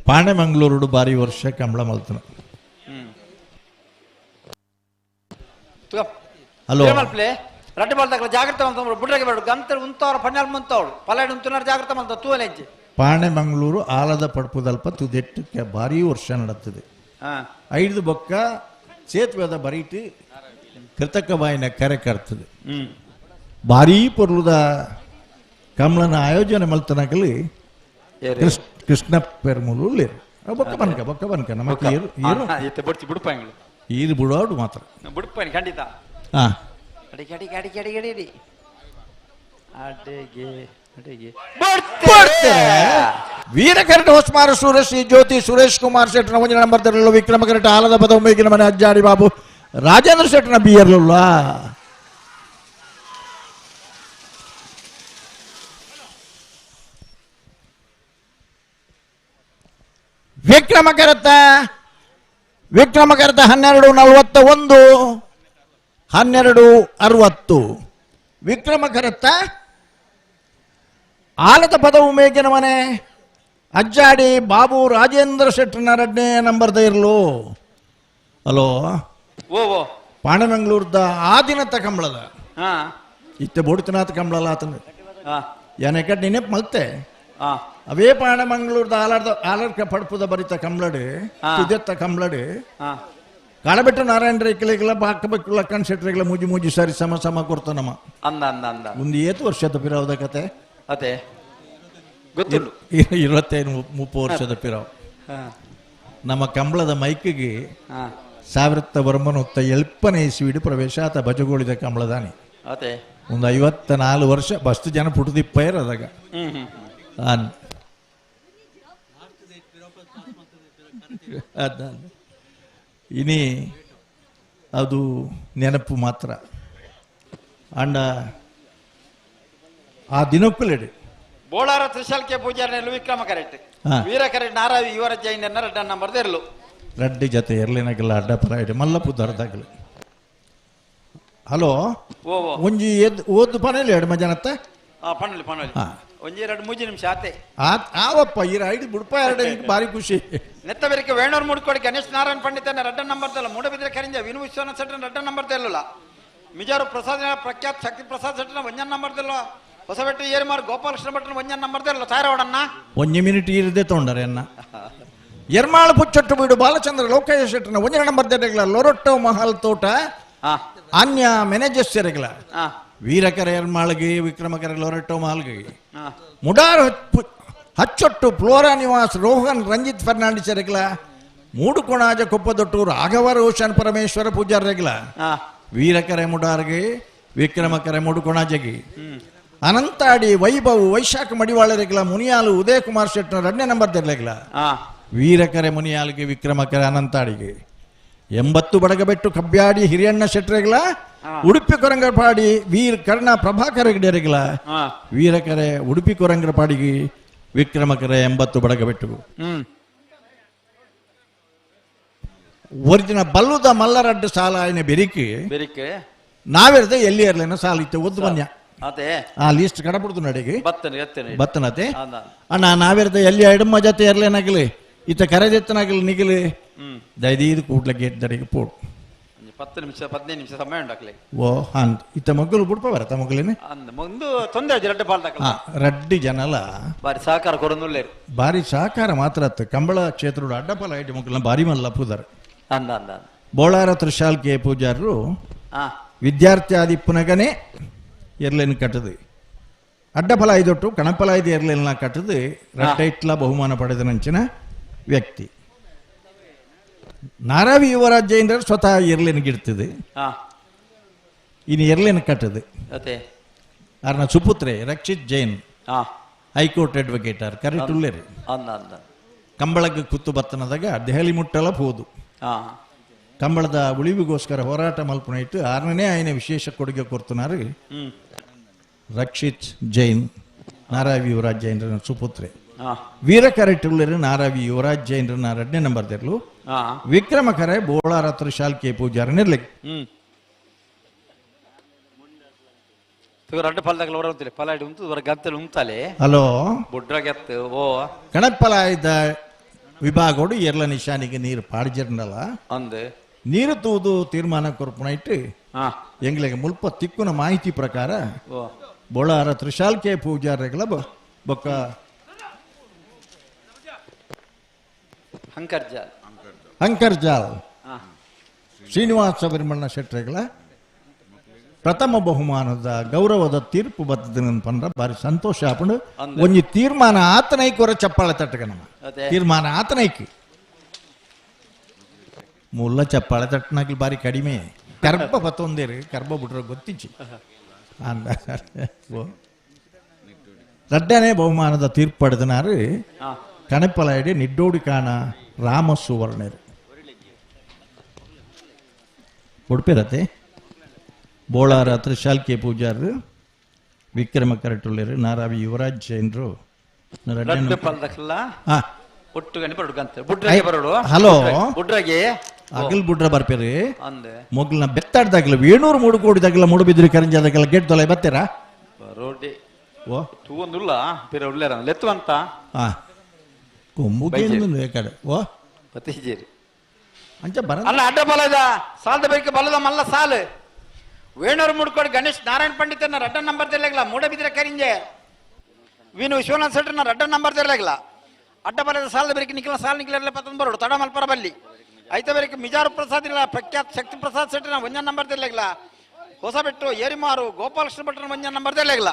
ಪಾಣೆಮಂಗ್ಳೂರು ಬಾರಿ ವರ್ಷ ಕಂಬಳ ಮಲ್ತನ ಹಲೋ ರಡ್ಡು ಬಾಲ್ದಾಗಲ ಜಾಗ್ರತೆ ಮಲ್ತ ಬುಡ್ರೆಗೆ ಬೇಡ ಗಂತ ಉಂತವ್ರ ಪನ್ನೆಲ್ ಮುಂತವಳು ಪಲೇಡ್ ಉಂತುನಾರ ಜಾಗ್ರತೆ ಮಲ್ತ ತೂಲೆಂಚಿ ಪಾಣೆಮಂಗ್ಳೂರು ಆಲದ ಪಡ್ಪುದಲ್ಪ ತುದೆಟ್ಟು ಭಾರಿ ವರ್ಷ ನಡತ್ತದೆ 5 ಬೊಕ್ಕ ಸೇತುವೆದ ಬರೀಟಿ ಕೃತಕ ಬಾಯಿನ ಕರೆ ಕರ್ತದೆ ಭಾರಿ ಪೊರ್ಲುದ ಕಮಲನ ಆಯೋಜನೆ ಮಲ್ತನಕಲಿ ಕೃಷ್ಣ ಪೆರ್ಮುಲು ಲೇರು ಬೊಕ್ಕ ಬನ್ಕ ನಮಗೆ ಈರು ಬಿಡೋಡು ಮಾತ್ರ ಬಿಡ್ಪಾನಿ ಖಂಡಿತ ಅಡಿಗೆ ಅಡಿಗೆ ಅಡಿಗೆ ಅಡಿಗೆ ಅಡಿಗೆ ಅಡಿಗೆ ವೀರಕರಟ ಹೊಸ್ಮಾರ ಸೂರಶ್ರೀ ಜ್ಯೋತಿ ಸುರೇಶ್ ಕುಮಾರ್ ಶೆಟ್ಟನ 1 ನಂಬರ್ ವಿಕ್ರಮ ಕರಟ ಆಲದ ಪದ ಉಮೇಗಿನ ಮನೆ ಅಜ್ಜಾಡಿ ಬಾಬು ರಾಜೇಂದ್ರ ಶೆಟ್ಟನ ಬಿಯರ್ಲುಲ್ಲ ವಿಕ್ರಮಕರತ 1241 1260 ವಿಕ್ರಮಕರತ ಆಲದ ಪದ ಉಮೇಗಿನ ಮನೆ ಅಜ್ಜಾಡಿ ಬಾಬು ರಾಜೇಂದ್ರ ಶೆಟ್ಟನ 2ನೇ ನಂಬರ್ದ ಇರ್ಲು ಹಲೋ ಪಾಣೆಮಂಗ್ಳೂರ್ದ ಆ ದಿನತ್ತ ಕಂಬಳದ ಇತ್ತೆ ಬೋಡಿತನಾಥ ಕಂಬಳಲ್ಲ ಆತನ ಯಾನೆಕಡ್ ನೆನಪು ಮಲ್ತೆ ಅವೇ ಪಾಣೆಮಂಗ್ಳೂರ್ದ ಆಲರ್ಕ ಪಡ್ಪುದ ಬರಿತ ಕಂಬಳಡು ತುದೆತ್ತ ಕಂಬಳಡು ಕಾಳಬೆಟ್ಟು ನಾರಾಯಣ ರೇಖಲೆಗಳ ಬಾಕಬೇಕಲ್ಲ ಕನ್ಸೆಟ್ರೆಗಳ ಮೂಜಿ ಸರಿ ಸಮ ಕೊಡ್ತಾನಮ್ಮ ಒಂದು 8 ವರ್ಷದ ಪಿರಾವದ ಕತೆ ಅದೇ 25-30 ವರ್ಷದ ಪಿರಾವ್ ನಮ್ಮ ಕಂಬಳದ ಮೈಕಿಗೆ 1970 ಇಸ್ವಿಡು ಪ್ರವೇಶ ಆತ ಬಜಗೋಳಿದ ಕಂಬಳದಾನಿ ಒಂದು 54 ವರ್ಷ ಬಸ್ತು ಜನ ಪುಟದಿಪ್ಪೈರ್ ಅದಾಗ ಇನಿ ಅದು ನೆನಪು ಮಾತ್ರ ಅಂಡ ಆ ದಿನಕ್ಕೂಲೆಡು ಬೋಳಾರ ತ್ರಿಶಾಲ್ಕೆ ಪೂಜಾರನೆಲ್ಲು ವಿಕ್ರಮ ಕರೆಕ್ಟ್ ವೀರ ಕರೆಕ್ಟ್ ನಾರಾವಿ ಇವರ ಜೈನ 2 ನಂಬರ್ ಇರ್ಲು ರಡ್ಡಿ ಜೊತೆ ಎರ್ಲಿನಾಗೆಲ್ಲ ಅಡ್ಡ ಪರ ಮಲ್ಲಪ್ಪು ದರದಾಗಲಿ ಹಲೋ ಒಂಜಿ ಓದು ಪನೇಲಿ 2 ಮಜನತ್ತ ಪಣ್ಣಲಿ ಒಂಜಿ 2-3 ನಿಮಿಷ ಆತೆ ಆವಪ್ಪ ಈ ಐದು ಬುಡ್ಪ 2 ಭಾರಿ ಖುಷಿ ನೆತ್ತ ಬೆರಿಕೆ ವೇಣೂರು ಮುಡ್ಕೋಡಿ ಗಣೇಶ್ ನಾರಾಯಣ್ ಪಂಡಿತನ 2 ನಂಬರ್ ತಲ್ಲ ಮೂಡಬಿದ್ರೆ ಕರಿಂಜ ವಿನು ವಿಶ್ವನಾಥ್ ಶೆಟ್ಟನ 2 ನಂಬರ್ ತೆಲ್ಲಲ್ಲ ಮಿಜಾರು ಪ್ರಸಾದ್ ಪ್ರಖ್ಯಾತ್ ಶಕ್ತಿ ಪ್ರಸಾದ್ ಶೆಟ್ಟನ 1 ನಂಬರ್ ತೆಲ್ಲ ಹೊಸಬೆಟ್ಟು ಏರಿಮಾರ್ ಗೋಪಾಲಕೃಷ್ಣ ಭಟ್ನ 1 ನಂಬರ್ ತೆಲ್ಲ ತಾರವಡನ್ನ 1 ಮಿನಿಟ್ ಇರದೆ ತೊಂಡರೆ ಅನ್ನ ಎರ್ಮಾಳ ಪುಚ್ಚೊಟ್ಟು ಬೀಡು ಬಾಲಚಂದ್ರ ಲೋಕೇಶ ಶೆಟ್ಟನ 1 ನಂಬರ್ ತೆಲ್ಲ ಲೊರೊಟ್ಟೋ ಮಹಲ್ ತೋಟ ಅನ್ಯ ಮ್ಯಾನೇಜರ್ ಸೆರೆಗಳ ವೀರಕರೆ ಎರ್ಮಾಳ್ಗೆ ವಿಕ್ರಮಕರೆ ಲೊರೆಟೋ ಮಾಲ್ಗೆ ಮುಡಾರ್ ಹಚ್ಚೊಟ್ಟು ಫ್ಲೋರಾ ನಿವಾಸ್ ರೋಹನ್ ರಂಜಿತ್ ಫರ್ನಾಂಡಿಸ್ ರೆಗ್ಲ ಮೂಡು ಕೊಣಾಜ ಕೊಪ್ಪದೊಟ್ಟು ರಾಘವ ರೋಷನ್ ಪರಮೇಶ್ವರ ಪೂಜಾರ್ ರೆಗ್ಲ ವೀರಕರೆ ಮುಡಾರ್ಗೆ ವಿಕ್ರಮಕರೆ ಮೂಡು ಕೊಣಾಜಗೆ ಅನಂತಾಡಿ ವೈಭವ್ ವೈಶಾಖ ಮಡಿವಾಳ ರೆಗ್ಲ ಮುನಿಯಾಲು ಉದಯ್ ಕುಮಾರ್ ಶೆಟ್ನ 2ನೇ ನಂಬರ್ ತೆರಲೆಗ್ಲ ವೀರಕರೆ ಮುನಿಯಾಲ್ಗೆ ವಿಕ್ರಮಕರೆ ಅನಂತಾಡಿಗೆ 80 ಬಡಗಬೆಟ್ಟು ಕಬ್ಬ್ಯಾಡಿ ಹಿರಿಯಣ್ಣ ಶೆಟ್ರೆಗ್ಲ ಉಡುಪಿ ಕೊರಂಗಪಾಡಿ ವೀರ್ ಕರ್ಣ ಪ್ರಭಾಕರ ಗಿಡರೆಗ್ಲ ವೀರಕರೆ ಉಡುಪಿ ಕೊರಂಗಪಾಡಿಗೆ ವಿಕ್ರಮಕರೆ 80 ಬಡಗಬೆಟ್ಟು ಒರಿಜಿನ ಬಲ್ಲುದ ಮಲ್ಲರಡ್ಡು ಸಾಲ ಆಯ್ನ ಬೆರಿಕೆ ನಾವೆರ್ದ ಎಲ್ಲಿ ಇರ್ಲೇನ ಸಾಲ ಇತ್ತೆ ಒದ್ದು ಬನ್ಯ ಆ ಲೀಸ್ಟ್ ಕಡಪುಡ್ತು ನಡಿಗೆ ಬತ್ತನತೆ ಅಣ್ಣ ನಾವೆರ್ದ ಎಲ್ಲಿ ಎಡಮ್ಮ ಜೊತೆ ಇರ್ಲೇನಾಗಲಿ ಇತ್ತ ಕರೆದೆತ್ತನಾಗಲಿ ನಿಗಲಿ ದೈದೀದು ಕೂಡ್ಲ ಗೇಟ್ ದಡಿಗೆ ಪೋಡು 10 ನಿಮಿಷ 15 ನಿಮಿಷ ಸಮಯ ಉಂಟಾಗ್ಲಿ ಓ ಅಂತ ಇತ್ತ ಮಗ್ಗಲು ಬಿಡ್ಪ ಬರತ್ತ ಮಗ್ಗಲೇನೆ ಮುಂದು ತೊಂದರೆ ರಡ್ಡೆ ಪಾಲ್ದಾಕಲ್ಲ ರಡ್ಡಿ ಜನಲ ಬಾರಿ ಸಹಕಾರ ಕೊರೊಂದುಲ್ಲೇರು ಬಾರಿ ಸಹಕಾರ ಮಾತ್ರ ಅತ್ತ ಕಂಬಳ ಕ್ಷೇತ್ರದ ಅಡ್ಡಪಾಲ ಐಟಿ ಮಕ್ಕಳನ್ನ ಬಾರಿ ಮಲ್ಲ ಪೂದಾರ ಅಂದ ಅಂದ ಬೋಳಾರ ತ್ರಿಶಾಲ್ಕೆ ಪೂಜಾರರು ವಿದ್ಯಾರ್ಥಿ ಆದಿಪ್ಪುನಗನೆ ಎರ್ಲೇನು ಕಟ್ಟದು ಅಡ್ಡಫಲ ಐದೊಟ್ಟು ಕಣಫಲ ಐದು ಎರ್ಲೇನ ಕಟ್ಟದು ರಟ್ಟೈಟ್ಲ ಬಹುಮಾನ ಪಡೆದ ನಂಚಿನ ವ್ಯಕ್ತಿ ನಾರಾವಿ ಯುವರಾಜ್ ಜೈನರು ಸ್ವತಃ ಎರ್ಲೇನ್ ಗಿಡ್ತದೆ ಇನ್ನು ಎರ್ಲೇನ್ ಕಟ್ಟದು ಅರ್ನ ಸುಪುತ್ರೆ ರಕ್ಷಿತ್ ಜೈನ್ ಹೈಕೋರ್ಟ್ ಅಡ್ವೊಕೇಟರ್ ಕರಿಟುಲ್ಲೇರಿ ಕಂಬಳಕ್ಕೆ ಕುತ್ತು ಬತ್ತನದಾಗ ದೆಹಲಿ ಮುಟ್ಟಲ ಹೋದು ಕಂಬಳದ ಉಳಿವಿಗೋಸ್ಕರ ಹೋರಾಟ ಮಲ್ಪನ ಇಟ್ಟು 6ನೇ ಆಯ್ನ ವಿಶೇಷ ಕೊಡುಗೆ ಕೊಡ್ತನಾರು ರಕ್ಷಿತ್ ಜೈನ್ ನಾರಾವಿ ಯುವರಾಜ್ ಜೈನರ ಸುಪುತ್ರೆ ವೀರಕರೆ ಟುಳ್ಳರು ನಾರಾವಿ ಯುವರಾಜ್ ಜೈನರನ್ನ 2ನೇ ನಂಬರ್ ತೆರಲು ವಿಕ್ರಮಕರೆ ಬೋಳಾರ ತ್ರಿಶಾಲ್ಕೆ ಪೂಜಾರ ನಿರ್ಲಿಕ್ಕೆ ಹಲೋ ಕಣಪ್ಪಲ ಇದ್ದ ವಿಭಾಗೋಡು ಎರ್ಲ ನಿಶಾನಿಗೆ ನೀರು ಪಾಡ್ಜಿರ್ನಲ್ಲ ನೀರು ತೂದು ತೀರ್ಮಾನ ಕೊರ್ಪಣ ಇಟ್ಟು ಎಂಗ್ಲಿಗೆ ಮುಲ್ಪ ತಿಕ್ಕುನ ಮಾಹಿತಿ ಪ್ರಕಾರ ಬೋಳಾರ ತ್ರಿಶಾಲ್ಕೆ ಪೂಜಾರಗಳ ಬೊಕ್ಕ ಅಂಕರ್ಜಾಲ್ ಶ್ರೀನಿವಾಸ ಶಬರಿಮಣ್ಣ ಶೆಟ್ರೆಗಳ ಪ್ರಥಮ ಬಹುಮಾನದ ಗೌರವದ ತೀರ್ಪು ಬರ್ತದ ಪಂದ್ರ ಬಾರಿ ಸಂತೋಷ ಆಪಂಡು ಒಂಜಿ ತೀರ್ಮಾನ ಆತನೈಕ್ ಹೊರ ಚಪ್ಪಾಳೆ ತಟ್ಟಗ ನಮ್ಮ ತೀರ್ಮಾನ ಆತನೈಕ್ ಮುಲ್ಲ ಚಪ್ಪಾಳೆ ತಟ್ಟನಾಗ್ಲಿ ಬಾರಿ ಕಡಿಮೆ ಕರ್ಬ ಬತ್ತೊಂದೇರಿ ಕರ್ಬ ಬಿಟ್ರೆ ಗೊತ್ತಿಚ್ಚಿ ಅಂದ 2ನೇ ಬಹುಮಾನದ ತೀರ್ಪು ಪಡೆದನಾರು ಕಣಪಲಾಯಡಿ ನಿಡ್ಡೋಡಿ ಕಾಣ ರಾಮ ಸುವರ್ಣರು ಉಡುಪಿರತ್ತೆ ಬೋಳಾರ ತ್ರಿಶಾಲ್ಕೆ ಪೂಜಾರರು ವಿಕ್ರಮಕರೆ ಟುಳ್ಳರು ನಾರಾವಿ ಯುವರಾಜ್ ಜೈನರು ಹಲೋ ಅಗಲ್ ಬುಡ್ರ ಬರ್ಪೇರಿ ಮೊಗ್ಲನ ಬೆತ್ತಾಡ್ದಾಗಲ 703 ಕೋಟಿದಾಗಲ ಮೂಡುಬಿದ್ರಿ ಕರಂಜಾದಾಗಲ ಗೆಟ್ ತೊಲೆ ಬತ್ತೀರಾ ಓ ತೂವೊಂದುಲ್ಲ ಬೇರೆ ಉಳ್ಳೇರ ಲೆತ್ತು ಅಂತ ಕೊಮ್ಮುಗೆ ಕಡೆ ಓ ಪತಿಜೇರಿ ಅಂಚ ಬರ ಅಲ್ಲ ಅಡ್ಡ ಬಲದ ಸಾಲದ ಬೇಕು ಬಲದ ಮಲ್ಲ ಸಾಲು ವೇಣೂರು ಮುಡ್ಕೋಡಿ ಗಣೇಶ್ ನಾರಾಯಣ ಪಂಡಿತನ 2ನೇ ನಂಬರ್ ತೆರಲಾಗಲ್ಲ ಮೂಡಬಿದ್ರೆ ಕರಿಂಜೆ ವೀನು ವಿಶ್ವನಾಥ್ ಸೆಟ್ರನ 2ನೇ ನಂಬರ್ ತೆರಲಾಗಲ್ಲ ಅಡ್ಡ ಬಲದ ಸಾಲದ ಬೇರೆ ನಿಖಿಲ ಸಾಲ ನಿಖಿಲ 11 ಬರೋಡು ತಡ ಮಲ್ಪರ ಬಲ್ಲಿ ಐತ ಬೇರೆ ಮಿಜಾರು ಪ್ರಸಾದ್ ಇಲ್ಲ ಪ್ರಖ್ಯಾತ್ ಶಕ್ತಿ ಪ್ರಸಾದ್ ಸೆಟ್ರನ 1ನೇ ನಂಬರ್ ತೆರಲಾಗಲ್ಲ ಹೊಸಬೆಟ್ಟು ಏರಿಮಾರು ಗೋಪಾಲಕೃಷ್ಣ ಭಟ್ರನ 1ನೇ ನಂಬರ್ ತೆರಲಾಗಲ್ಲ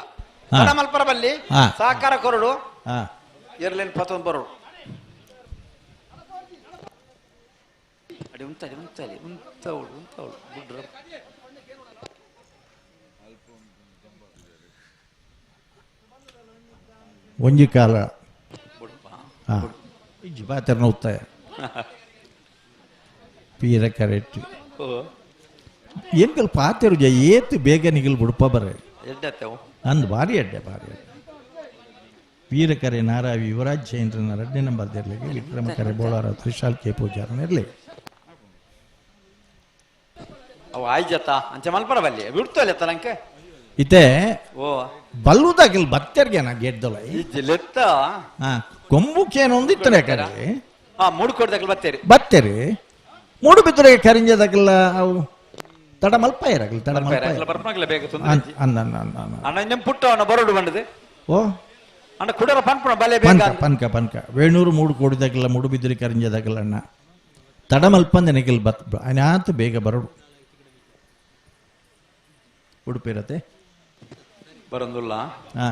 ತಡ ಮಲ್ಪರ ಬಲ್ಲಿ ಸಹಕಾರ ಕೊರಡು ಎರ್ಲೇನ್ 11 ಬರೋಡು ಅಡಿ ಉಂಟಲಿ ಉಂತವಳು ಗುಡ್ರ ಒಂಜಿ ಕಾಲ ಜಿಪಾತೆರ್ನ ಉತ್ತಾಯ ಪೀರ ಕರೆಕ್ಟ್ ಎಂಕಲ್ ಪಾತೆರು ಏತ್ ಬೇಗ ನಿಗಲ್ ಬುಡಪ ಬರ ಅಂದ್ ಭಾರಿ ಅಡ್ಡೆ ವೀರಕರೆ ನಾರಾವಿ ಯುವರಾಜ್ ಜೈನರನ್ನ 2ನೇ ನಂಬರ್ ತೆರಲಿಗೆ ವಿಕ್ರಮಕರೆ ಬೋಳಾರ ತ್ರಿಶಾಲ್ಕೆ ಪೂಜಾರನ ಇರಲಿ ಅವ ಆಯ್ಜತ ಅಂಚೆ ಮಲ್ಪರ ಬಲ್ಲಿ ಬಿಡ್ತಲ್ಲ ತಲಂಕೆ ಇತೆ ಬಲ್ಲುದಾಗಲ್ ಬತ್ತರ್ಗೆ ನಾ ಗೆಡ್ದೊಳ ಲೆತ್ತ ಕೊಂಬುಕೇನು ಒಂದಿತ್ತನೆ ಕಡೆ ಮೂಡ್ಕೋಡ್ದಾಗಲ್ ಬತ್ತೇರಿ ಮೂಡು ಬಿದ್ದರೆ ಕರಿಂಜದಾಗಲ್ಲ ಅವು ತಡ ಮಲ್ಪ ಇರಾಗಲ್ಲ ತಡ ಮಲ್ಪ ಪುಟ್ಟವನ ಬರೋಡು ಬಂಡದೆ ಓ ಅಣ್ಣ ಕುಡರ ಪನ್ಪುಣ ಬಲೆ ಪನ್ಕ ವೇಣೂರು ಮೂಡು ಕೋಡಿದಾಗಲ್ಲ ಮೂಡು ಬಿದ್ದರೆ ಕರಿಂಜದಾಗಲ್ಲ ಅಣ್ಣ ತಡ ಮಲ್ಪಂದ ನೆಗಲ್ ಬತ್ ಅನಾತು ಬೇಗ ಬರೋಡು ಉಡುಪಿರತ್ತೆ ಬರಂದುಲ್ಲ ಹಾ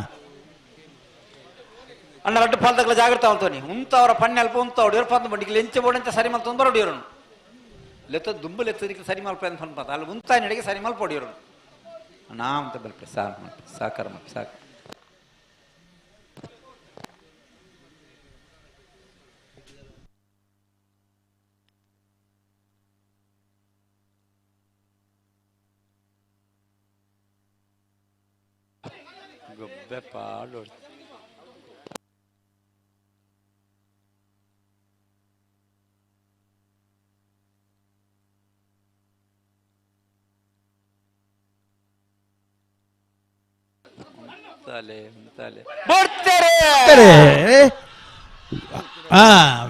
ಅಣ್ಣ ರಡ್ಡು ಪಾಲ್ದಗ್ಲ ಜಾಗ್ರತ ಅವಲ್ತೋನಿ ಉಂತವರ ಪಣ್ಣೆ ಅಲ್ಪ ಉಂತವಡು ಇವ್ರ ಪಂತ ಬಂಡಿಗೆ ಲೆಂಚ ಬೋಡಂತ ಸರಿ ಮಲ್ತ ಬರೋಡು ಇವ್ರನ್ನು ಲೆತ್ತ ದುಂಬು ಲೆತ್ತದಿಕ್ಕೆ ಸರಿ ಮಲ್ಪ ಅಂತ ಅನ್ಪಂತ ಅಲ್ಲಿ ಉಂತ ನಡೆಗೆ ಸರಿ ಮಲ್ಪೋಡು ಇವ್ರನ್ನು ನಾ ಅಂತ ಬಲ್ಪೆ ಸಾಕಾರ ಮಲ್ಪೆ ಸಾಕು ಗೊಬ್ಬೆ ಪಾಡು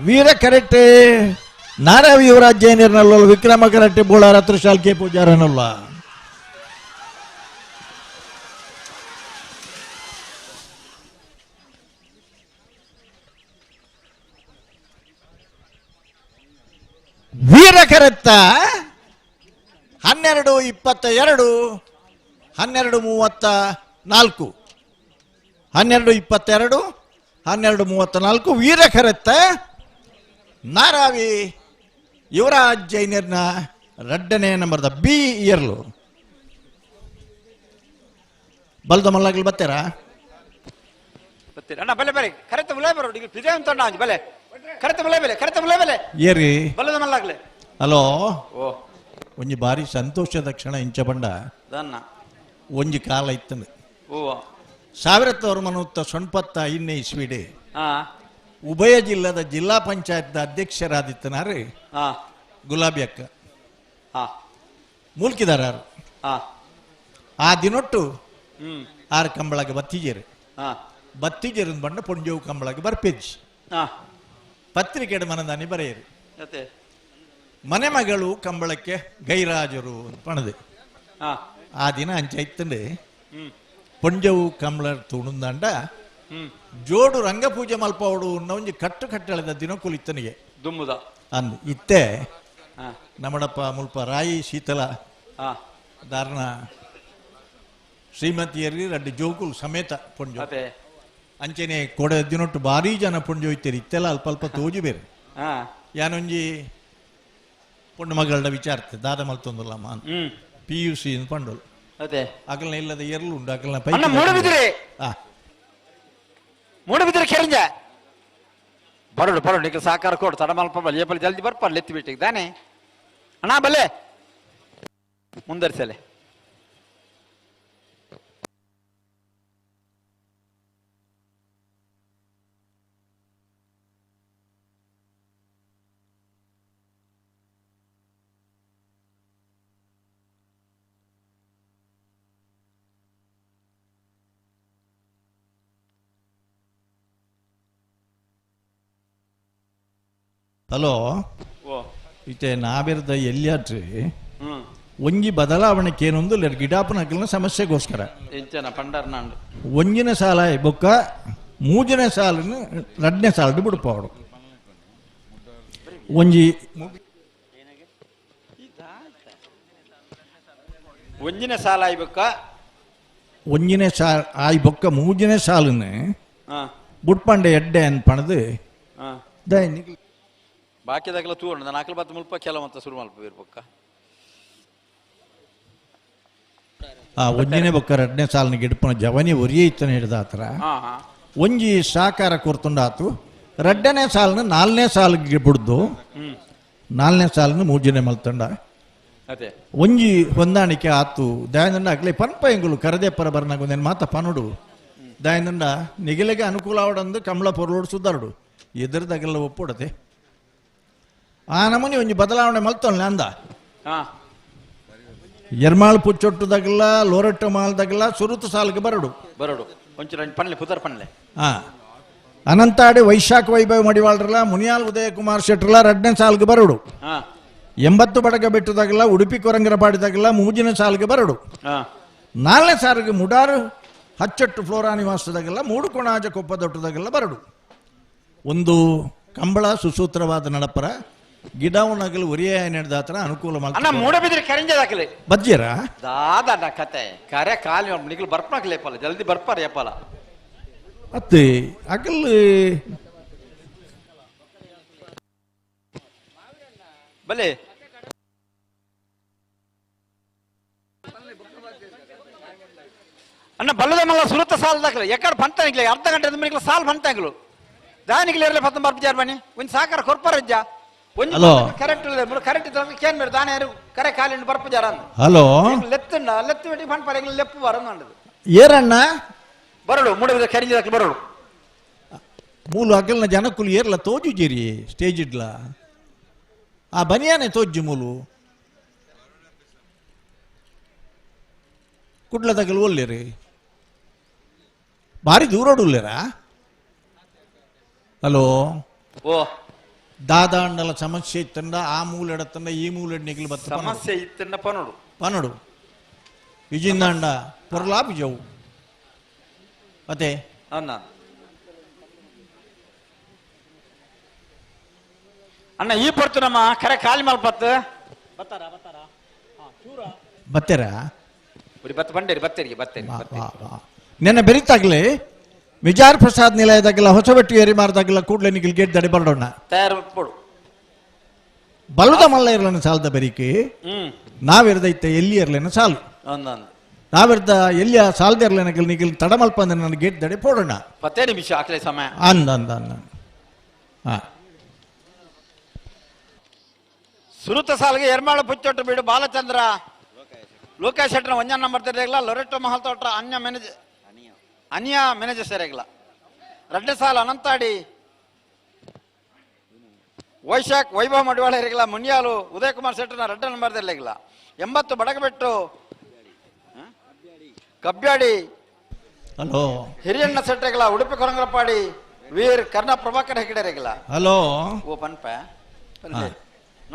ವೀರ ಕರೆಕ್ಟ್ ನಾರಾವಿ ಯುವರಾಜ್ ಜೈನರ್ನಲ್ಲ ವಿಕ್ರಮ ಕರೆಕ್ಟ್ ಬೋಳಾರ ತ್ರಿಶಾಲ್ ಕೆ ಪೂಜಾರನಲ್ಲ ವೀರ ಕರೆತ್ತ 12:22 12:34 12:22 12:34 ವೀರ ಕರೆತ್ತ ನಾರಾವಿ ಯುವರಾಜ್ ಜೈನರ್ನ 2ನೇ ನಂಬರ್ದ ಬಿ ಇಯರ್ಲು ಬಲ್ದ ಮಲ್ಲಾಗ್ಲಿ ಬತ್ತೀರಾ ಅಣ್ಣ ಬಲೆ ಬಲೆ ಕರೆತ ಮುಲೆ ಬರೋಡು ಈಗ ಪಿಜೆ ಅಂತ ಅಣ್ಣ ಬಲೆ ಕರೆತ ಮುಲೆ ಬಲೆ ಕರೆತ ಮುಲೆ ಬಲೆ ಏರಿ ಬಲ್ಲದ ಮಲ್ಲಾಗ್ಲೆ ಹಲೋ ಓ ಒಂಜಿ ಬಾರಿ ಸಂತೋಷದ ಕ್ಷಣ ಇಂಚ ಬಂಡ ದನ್ನ ಒಂಜಿ ಕಾಲ ಇತ್ತಂದು ಓ 1995 ಇಸ್ವಿಡೆ ಹಾ ಉಭಯ ಜಿಲ್ಲಾದ ಜಿಲ್ಲಾ ಪಂಚಾಯತ್ ಅಧ್ಯಕ್ಷರಾದಿತ್ತನಾರು ಹಾ ಗುಲಾಬಿ ಅಕ್ಕ ಹಾ ಮೂಲ್ಕಿದಾರರು ಹಾ ಆ ದಿನೊಟ್ಟು 6 ಕಂಬಳಗೆ ಬತ್ತಿಜೇರು ಹಾ ಬತ್ತಿಜೇರು ಬಂಡ ಪೊಂಜೋವು ಕಂಬಳಗೆ ಬರ್ಪೇಜ್ ಹಾ ಪತ್ರಿಕೆಡೆ ಮನದಾನಿ ಬರೆಯರು ಮತ್ತೆ ಮನೆ ಮಗಳು ಕಂಬಳಕ್ಕೆ ಗೈರಾಜರು ಪಣದೆ ಹಾ ಆ ದಿನ ಅಂಚ ಇತ್ತಂಡೆ ಪೊಂಜವು ಕಂಬಳ ತುಣುಂದಂಡ ಜೋಡು ರಂಗಪೂಜೆ ಮಲ್ಪವಡು ಒಂಜಿ ಕಟ್ಟು ಕಟ್ಟಳೆದ ದಿನ ಕುಲಿತನಿಗೆ ದುಮ್ಮುದ ಅಂದು ಇತ್ತೆ ಹಾ ನಮ್ಮಡಪ್ಪ ಮುಲ್ಪ ರಾಯಿ ಶೀತಲ ಹಾ ದಾರ್ನ ಶ್ರೀಮತಿಯರಿ ರಡ್ಡು ಜೋಕುಲ್ ಸಮೇತ ಪೊಂಜು ಮತ್ತೆ ಅಂಚೆನೆ ಕೊಡೆ ದಿನೊಟ್ಟು ಭಾರಿ ಜನ ಪೊಂಜು ಹೋಯ್ತೇರಿ ಇತ್ತೆಲ್ಲ ಅಲ್ಪ ಅಲ್ಪ ತೋಜು ಬೇರೆ ಹಾ ಯಾನೊಂಜಿ ಪೊಂಡು ಮಗಳ ವಿಚಾರತೆ ದಾದ ಮಲ್ತೊಂದುಲ್ಲಮ್ಮ PUC ಪಂಡೋಲ್ ಅದೇ ಅಕಲ್ನ ಇಲ್ಲದ ಎರಲು ಉಂಡು ಅಕಲ್ನ ಅಣ್ಣ ಮೂಡಬಿದ್ರೆ ಮೂಡಬಿದ್ರೆ ಕೆರಂಜ ಬರೋಡು ಬರೋಡು ನಿಖಿಲ್ ಸಾಕಾರ ಕೊಡು ತಡ ಮಲ್ಪ ಬಲ್ಲಿ ಏಪಲ್ಲಿ ಜಲ್ದಿ ಬರ್ಪಲ್ಲ ಎತ್ತಿ ಬಿಟ್ಟಿಗೆ ತಾನೆ ಅಣ್ಣ ಬಲ್ಲೆ ಮುಂದರಿಸಲೆ ಹಲೋ ಓ ಇತ್ತೆ ನಾಬಿರ್ದ ಎಲ್ಲಿಯಾಟ್ರಿ ಒಂಜಿ ಬದಲಾವಣೆಗೇನೊಂದು ಗಿಡಾಪನ ಅಕಲ್ನ ಸಮಸ್ಯೆಗೋಸ್ಕರ ಎಂಚನ ಪಂಡರ್ ನಾಂಡು ಒಂಜಿನ ಸಾಲ ಬೊಕ್ಕ ಮೂಜನೇ ಸಾಲನ್ನು 2ನೇ ಸಾಲಡು ಬಿಡುಪವಡು ಒಂಜಿ ಒಂಜಿನ ಸಾಲ ಆಯ್ಬೇಕ ಒಂಜಿನೇ ಸಾಲ ಆಯ್ ಬೊಕ್ಕ ಮೂಜನೇ ಸಾಲನ್ನು ಬುಡ್ಪಂಡೆ ಎಡ್ಡೆ ಅನ್ಪಣದು ಬಾಕಿದಾಗಲ ತೂಂಡು ನಾನು ಆಕಲ್ ಬತ್ತು ಮುಲ್ಪ ಕೆಲ ಅಂತ ಶುರು ಮಲ್ಪ ಇರ್ಬೇಕ ಒಂಜಿನೇ ಬೊಕ್ಕ 2ನೇ ಸಾಲನ ಗಿಡಪನ ಜವನಿ ಒರಿಯೈತನ ಹಿಡ್ದ ಆತರ ಒಂಜಿ ಸಾಕಾರ ಕೊರ್ತುಂಡಾತು 2ನೇ ಸಾಲನ 4ನೇ ಸಾಲಿಗೆ ಬಿಡ್ದು 4ನೇ ಸಾಲನ ಮೂಜನೇ ಮಲ್ತಂಡ ಅದೇ ಒಂಜಿ ಹೊಂದಾಣಿಕೆ ಆತು ದಯಾನಂದ ಆಗ್ಲಿ ಪನ್ಪ ಎಂಗುಲು ಕರದೇಪರ ಬರ್ನಾಗ ಒಂದೇನು ಮಾತ ಪನುಡು ದಯಾನಂದ ನಿಗಿಲೆಗೆ ಅನುಕೂಲ ಅವಡಂದು ಕಮಲ ಪೊರ್ಲೋಡು ಸುದ್ದಾರುಡು ಎದುರದಾಗೆಲ್ಲ ಒಪ್ಪುಡತೆ ಆ ನಮೂನಿ ಒಂಜಿ ಬದಲಾವಣೆ ಮಲ್ತೊನ್ಲೆ ಅಂದ ಎರ್ಮಾಳ್ ಪುಚ್ಚೊಟ್ಟುದಾಗಲ್ಲ ಲೋರಟ್ಟು ಮಾಲ್ದಾಗಲ್ಲ ಸುರುತು ಸಾಲಿಗೆ ಬರಡು ಒಂಚೂರು ಪನ್ಲೆ ಪುದರ್ ಪನ್ಲೆ ಅನಂತಾಡಿ ವೈಶಾಖ ವೈಭವ ಮಡಿವಾಳ್ರಲ್ಲ ಮುನಿಯಾಲ್ ಉದಯ ಕುಮಾರ್ ಶೆಟ್ರಲ್ಲ 2ನೇ ಸಾಲಿಗೆ ಬರಡು 80 ಬಡಗ ಬೆಟ್ಟದಾಗಲ್ಲ ಉಡುಪಿ ಕೊರಂಗರಪಾಡಿದಾಗಲ್ಲ ಮೂಜನೇ ಸಾಲಿಗೆ ಬರಡು 4ನೇ ಸಾಲಿಗೆ ಮುಡಾರು ಹಚ್ಚಟ್ಟು ಫ್ಲೋರಾ ನಿವಾಸದಾಗೆಲ್ಲ 3 ಕೊಣಾಜ ಕೊಪ್ಪದೊಟ್ಟದಾಗೆಲ್ಲ ಬರಡು ಒಂದು ಕಂಬಳ ಸುಸೂತ್ರವಾದ ನಡಪರ ಗಿಡವನಗಲು ಒರಿಯ ನಡೆದಾತ್ರ ಅನುಕೂಲ ಅಣ್ಣ ಮೂಡಬಿದ್ರೆ ಕರಿಂಜದಾಕಲಿ ಬಜ್ಜೀರಾ ದಾದಣ್ಣ ಕತೆ ಕರೆ ಕಾಲಿ ನಿಖಿಲ್ ಬರ್ಪನಾಕಲೇಪಲ್ಲ ಜಲ್ದಿ ಬರ್ಪಾರ ಯಪ್ಪಲ್ಲ ಅತ್ತೆ ಅಕಲ್ ಬಲೆ ಅಣ್ಣ ಬಲ್ಲದ ಮಲ್ಲ ಸುರತ ಸಾಲ ದಾಖಲೆ ಎಕಡೆ ಬಂತ ನಿಕ್ಲೆ ಅರ್ಧ ಗಂಟೆ ನಿಕ್ಲೆ ಸಾಲ ಬಂತ ನಿಕ್ಲು ದಾನಿಕ್ಲೆ ಇರಲಿ 19 ಜಾರ್ ಬನ್ನಿ ಒಂದು ಸಾಕಾರ ಕೊರ್ಪಾರಜ್ಜ ಒಂದು ಕರೆಕ್ಟ್ ಇಲ್ಲ ಕರೆಕ್ಟ್ ಇದ್ರೆ ಕೇನ್ ಬೇಡ ದಾನ ಯಾರು ಕರೆ ಕಾಲಿ ಬರ್ಪ ಜಾರ ಅಂತ ಹಲೋ ಲೆತ್ತುಂಡ ಲೆತ್ತು ಬಿಟ್ಟು ಬಂದ್ ಪರ ಲೆಪ್ಪು ಬರೋದು ಏರಣ್ಣ ಬರಡು ಮೂಡಬಿದ್ರೆ ಕರಿಂಜದಾಕಲೆ ಬರಡು ಮೂಲು ಅಗಲ್ನ ಜನಕ್ಕುಲು ಏರ್ಲ ತೋಜುಜೇರಿ ಸ್ಟೇಜ್ ಇಡ್ಲ ಆ ಬನಿಯಾನೆ ತೋಜ್ಜು ಮೂಲು ಕುಡ್ಲದಾಗಲು ಒಲ್ಲೇರಿ ಭಾರಿ ದೂರೋಡು ಉಲ್ಲೇರಾ ಹಲೋ ಓ ದಾದಾಂಡಲ ಸಮಸ್ಯೆ ಇತ್ತಂಡ ಆ ಮೂಲೆಡತ್ತಂಡ ಈ ಮೂಲೆ ನಿಗ್ಲು ಬತ್ತ ಸಮಸ್ಯೆ ಇತ್ತಂಡ ಪನೋಡು ಪನೋಡು ವಿಜಿಂದಾಂಡ ಪೊರಲಾ ಬಿಜವು ಮತ್ತೆ ಅಣ್ಣ ಅಣ್ಣ ಈ ಪಡ್ತು ನಮ್ಮ ಕರೆ ಖಾಲಿ ಮಲ್ಪತ್ತು ಬತ್ತೆರಾ ಬತ್ ಬಂಡೇರಿ ಬತ್ತೇರಿಗೆ ಬತ್ತೇರಿ ನೆನ್ನೆ ಬೆರಿತಾಗ್ಲಿ ವಿಜಾರ್ ಪ್ರಸಾದ್ ನಿಲಯದಾಗೆಲ್ಲ ಹೊಸಬೆಟ್ಟು ಏರಿ ಮಾರದಾಗೆಲ್ಲ ಕೂಡಲೇ ನಿಗಿಲ್ ಗೇಟ್ ದಡಿ ಬರೋಣ ತಯಾರು ಪಡು ಬಲ್ಲದ ಮಲ್ಲ ಇರ್ಲನ ಸಾಲದ ಬೆರಿಕೆ ನಾವಿರ್ದೈತೆ ಎಲ್ಲಿ ಇರ್ಲೇನ ಸಾಲು ನಾವಿರ್ದ ಎಲ್ಲಿಯ ಸಾಲದ ಇರ್ಲೇನಗಿಲ್ ನಿಗಿಲ್ ತಡಮಲ್ಪ ಅಂದ್ರೆ ನನ್ನ ಗೇಟ್ ದಡಿ ಪೋಡೋಣ 10 ನಿಮಿಷ ಆಕಲೆ ಸಮಯ ಅಂದ ಹಾ ಸುರುತ ಸಾಲಿಗೆ ಎರ್ಮಾಳ ಪುಚ್ಚೊಟ್ಟು ಬಿಡು ಬಾಲಚಂದ್ರ ಲೋಕೇಶ್ ಶೆಟ್ಟರ್ 1 ನಂಬರ್ ತೆರೆಗಲ ಲೊರೆಟೋ ಮಹಲ್ ತೋಟ ಅನ್ಯ ಮ್ಯಾನೇಜರ್ ಸೇರೆಗಲ ರಡ್ಡೆ ಸಾಲ ಅನಂತಾಡಿ ವೈಶಾಖ್ ವೈಭವ್ ಮಡಿವಾಳ ಇರಗಲ ಮುನಿಯಾಲು ಉದಯ್ ಕುಮಾರ್ ಶೆಟ್ಟರ್ನ ರಡ್ಡೆ ನಂಬರ್ ತೆರೆಗಲ 80 ಬಡಗಬೆಟ್ಟು ಕಬ್ಬ್ಯಾಡಿ ಹಲೋ ಹಿರಿಯಣ್ಣ ಶೆಟ್ಟರ್ಗಲ ಉಡುಪಿ ಕೊರಂಗರಪಾಡಿ ವೀರ್ ಕರ್ಣ ಪ್ರಭಾಕರ್ ಹೆಗಡೆ ರೆಗಲ ಹಲೋ ಓ ಪನ್ಪ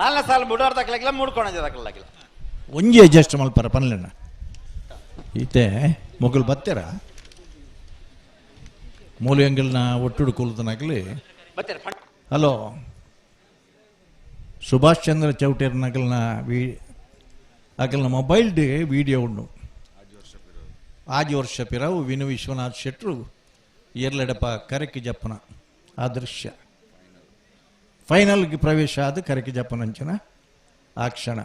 4ನೇ ಸಾಲ ಬುಡಾರ್ದಾಗಲಾಗಿಲ್ಲ ಮೂಡ್ಕೊಂಡಾಗಿಲ್ಲ ಒಂಜಿ ಅಡ್ಜಸ್ಟ್ ಮಲ್ಪರ ಪನ್ಲೆಣ್ಣ ಈತೆ ಮೊಗಲ್ ಬತ್ತೆರ ಮೂಲು ಎಂಗಲ್ನ ಒಟ್ಟುಡು ಕೂಲ್ತನಾಗಲಿ hello Subhash Chandra ಚೌಟೇರ್ನಗಲ್ನ ಅಗಲ್ನ mobile day video ಉಂಡು ಆಜಿ ವರ್ಷ ಪಿರಾವು ವಿನು ವಿಶ್ವನಾಥ್ ಶೆಟ್ರು ಏರ್ಲೆಡಪ ಕರೆಕಿ ಜಪ್ಪನ ಆ ದೃಶ್ಯ ಫೈನಲ್ಗೆ ಪ್ರವೇಶ ಆದ ಕರೆಕಿ ಜಪ್ಪನಂಚನ ಆ ಕ್ಷಣ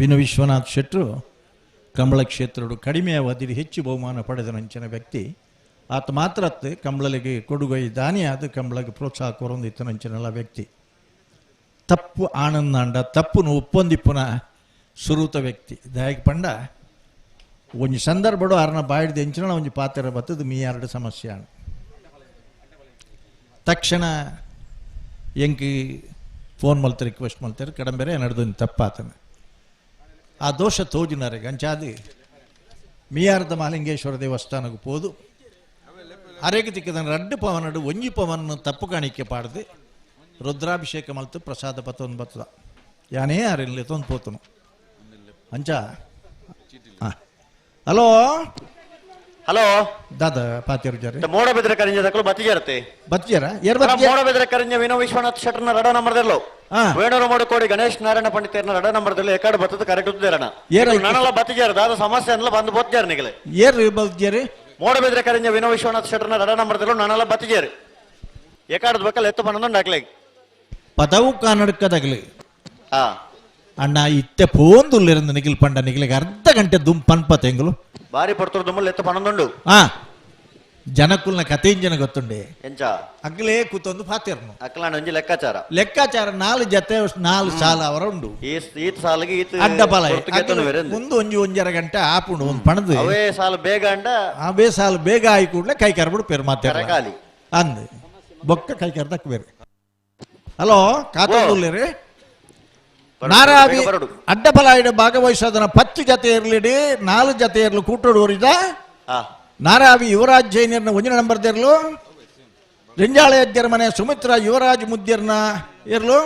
ವಿನು ವಿಶ್ವನಾಥ್ ಶೆಟ್ರು ಕಂಬಳ ಕ್ಷೇತ್ರಡು ಕಡಿಮೆ ಅವಧಿಯಲ್ಲಿ ಹೆಚ್ಚು ಬಹುಮಾನ ಪಡೆದ ನಂಚಿನ ವ್ಯಕ್ತಿ ಆತ ಮಾತ್ರ ಕಂಬಳಲಿಗೆ ಕೊಡುಗೈ ದಾನಿಯಾದ ಕಂಬಳಗೆ ಪ್ರೋತ್ಸಾಹ ಕೊರೊಂದಿತ್ತು ನಂಚಿನಲ್ಲ ವ್ಯಕ್ತಿ ತಪ್ಪು ಆನಂದಾಂಡ ತಪ್ಪುನು ಒಪ್ಪೊಂದಿಪ್ಪುನ ಸುರೂತ ವ್ಯಕ್ತಿ ದಯಗೆ ಪಂಡ ಒಂಜಿ ಸಂದರ್ಭಡು ಅರ್ನ ಬಾಯಿಡ್ದು ಎಂಚಿನ ಒಂಜಿ ಪಾತ್ರ ಬತ್ತದು ಮೀ 2 ಸಮಸ್ಯೆ ಆಣ ತಕ್ಷಣ ಎಂಕಿ ಫೋನ್ ಮಲ್ತ ರಿಕ್ವೆಸ್ಟ್ ಮಲ್ತಾರೆ ಕಡಂಬೆರೆ ನಡೆದೊಂದು ತಪ್ಪಾತನ ಆ ದೋಷ ತೋಜಿನರೆಗೆ ಅಂಚಾದಿ ಮೀಯಾರ್ದ ಮಹಾಲಿಂಗೇಶ್ವರ ದೇವಸ್ಥಾನಕ್ಕೆ ಹೋದು ಅರೆಗೆ ತಿಕ್ಕದ 2 ಪವನಡು ಒಂಜಿ ಪವನ ತಪ್ಪು ಕಾಣಿಕೆ ಪಾಡ್ದು ರುದ್ರಾಭಿಷೇಕ ಮಲ್ತು ಪ್ರಸಾದ ಪತ್ತೊಂದು ಬತ್ತದ ಯಾನೇ ಅರೆಲ್ಲಿ ತೊಂದು ಪೋತನು ಅಂಚ ಹಲೋ ಹಲೋ ದಾದ ಪಾತಿಯರು ಜಾರಿ ಮೋಡಬಿದ್ರೆ ಕರಿಂಜ ದಕ್ಕಲು ಬತ್ತಿಜಾರತೆ ಬತ್ತಿಜಾರ ಮೋಡಬಿದ್ರೆ ಕರಿಂಜ ವಿನೋ ವಿಶ್ವನಾಥ್ ಶೆಟ್ಟರ್ನ ರಡ ನಂಬರ್ದಲ್ಲೋ ವೇಣೂರು ಮೋಡಕೋಡಿ ಗಣೇಶ್ ನಾರಾಯಣ ಪಂಡಿತರ್ನ ರಡ ನಂಬರ್ದಲ್ಲಿ ಎಕಡೆ ಬತ್ತದ ಕರೆಕ್ಟ್ ಉದ್ದೇರಣ ನಾನಲ್ಲ ಬತ್ತಿಜಾರ ದಾದ ಸಮಸ್ಯೆ ಅನ್ನಲ್ಲ ಬಂದು ಬೋತ್ಜಾರ ನಿಗಲೆ ಏರು ಬತ್ತಿಜಾರಿ ಮೋಡಬಿದ್ರೆ ಕರಿಂಜ ವಿನೋ ವಿಶ್ವನಾಥ್ ಶೆಟ್ಟರ್ನ ರಡ ನಂಬರ್ದಲ್ಲೋ ನಾನಲ್ಲ ಬತ್ತಿಜಾರಿ ಎಕಾಡದ ಬೇಕಲ್ಲ ಎತ್ತು ಪನ್ನೊಂದು ಹಾಕ್ಲಾಗಿ ಪದವು ಕಾನಡ್ಕದಾಗಲಿ ಅಣ್ಣ ಇತ್ತೆ ಪೋಂದುಲ್ಲಿರಂದು ನಿಗಿಲ್ ಪಂಡ ನಿಗಿಲಿಗೆ ಅರ್ಧ ಗಂಟೆ ಪನ್ಪ ತೆಂಗುಲು ಬಾರಿ ಪಡ್ತರು ದುಮ್ಮಲ್ ಎತ್ತು ಪನ್ನೊಂದುಂಡು ಜನಕ್ಕುಲ್ನ ಕಥೆಂಜನ ಗೊತ್ತುಂಡೆ ಎಂಚ ಅಗ್ಲೇ ಕೂತೊಂದು ಪಾತಿರ್ನು ಅಕ್ಲಾಣ ಒಂಜಿ ಲೆಕ್ಕಾಚಾರ 4 ಜತೆ 4 ಸಾಲ ಅವರ ಉಂಡು ಈತ್ ಸಾಲಿಗೆ ಅಡ್ಡಬಲ ಮುಂದೆ ಒಂಜರ ಗಂಟೆ ಆಪುಂಡು ಒಂದು ಪಣದು ಅವೇ ಸಾಲ ಬೇಗ ಅಂಡ ಅವೇ ಸಾಲ ಬೇಗ ಆಯಿ ಕೂಡಲೇ ಕೈ ಕರ್ಬಿಡು ಪೇರು ಮಾತಾಡ ಅಂದ್ ಬೊಕ್ಕ ಕೈ ಕರ್ದಕ್ ಬೇರೆ ಹಲೋ ಕಾತೊಂದುಲ್ಲೇರಿ ನಾರಾವಿ ಅಡ್ಡಬಲಾಯಿಡ ಭಾಗವಹಿಸೋದನ್ನ 10 ಜತೆ ಇರ್ಲಿಡಿ 4 ಜತೆ ಇರ್ಲು ಕೂಟೋಡುವರಿದ ನಾರಾವಿ ಯುವರಾಜ್ ಜೈನರ್ನ 1 ನಂಬರ್ದಿರ್ಲು ರಿಂಜಾಳೆ ಅಜ್ಜರ ಮನೆ ಸುಮಿತ್ರಾ ಯುವರಾಜ್ ಮುದ್ದಿರ್ನ ಇರ್ಲು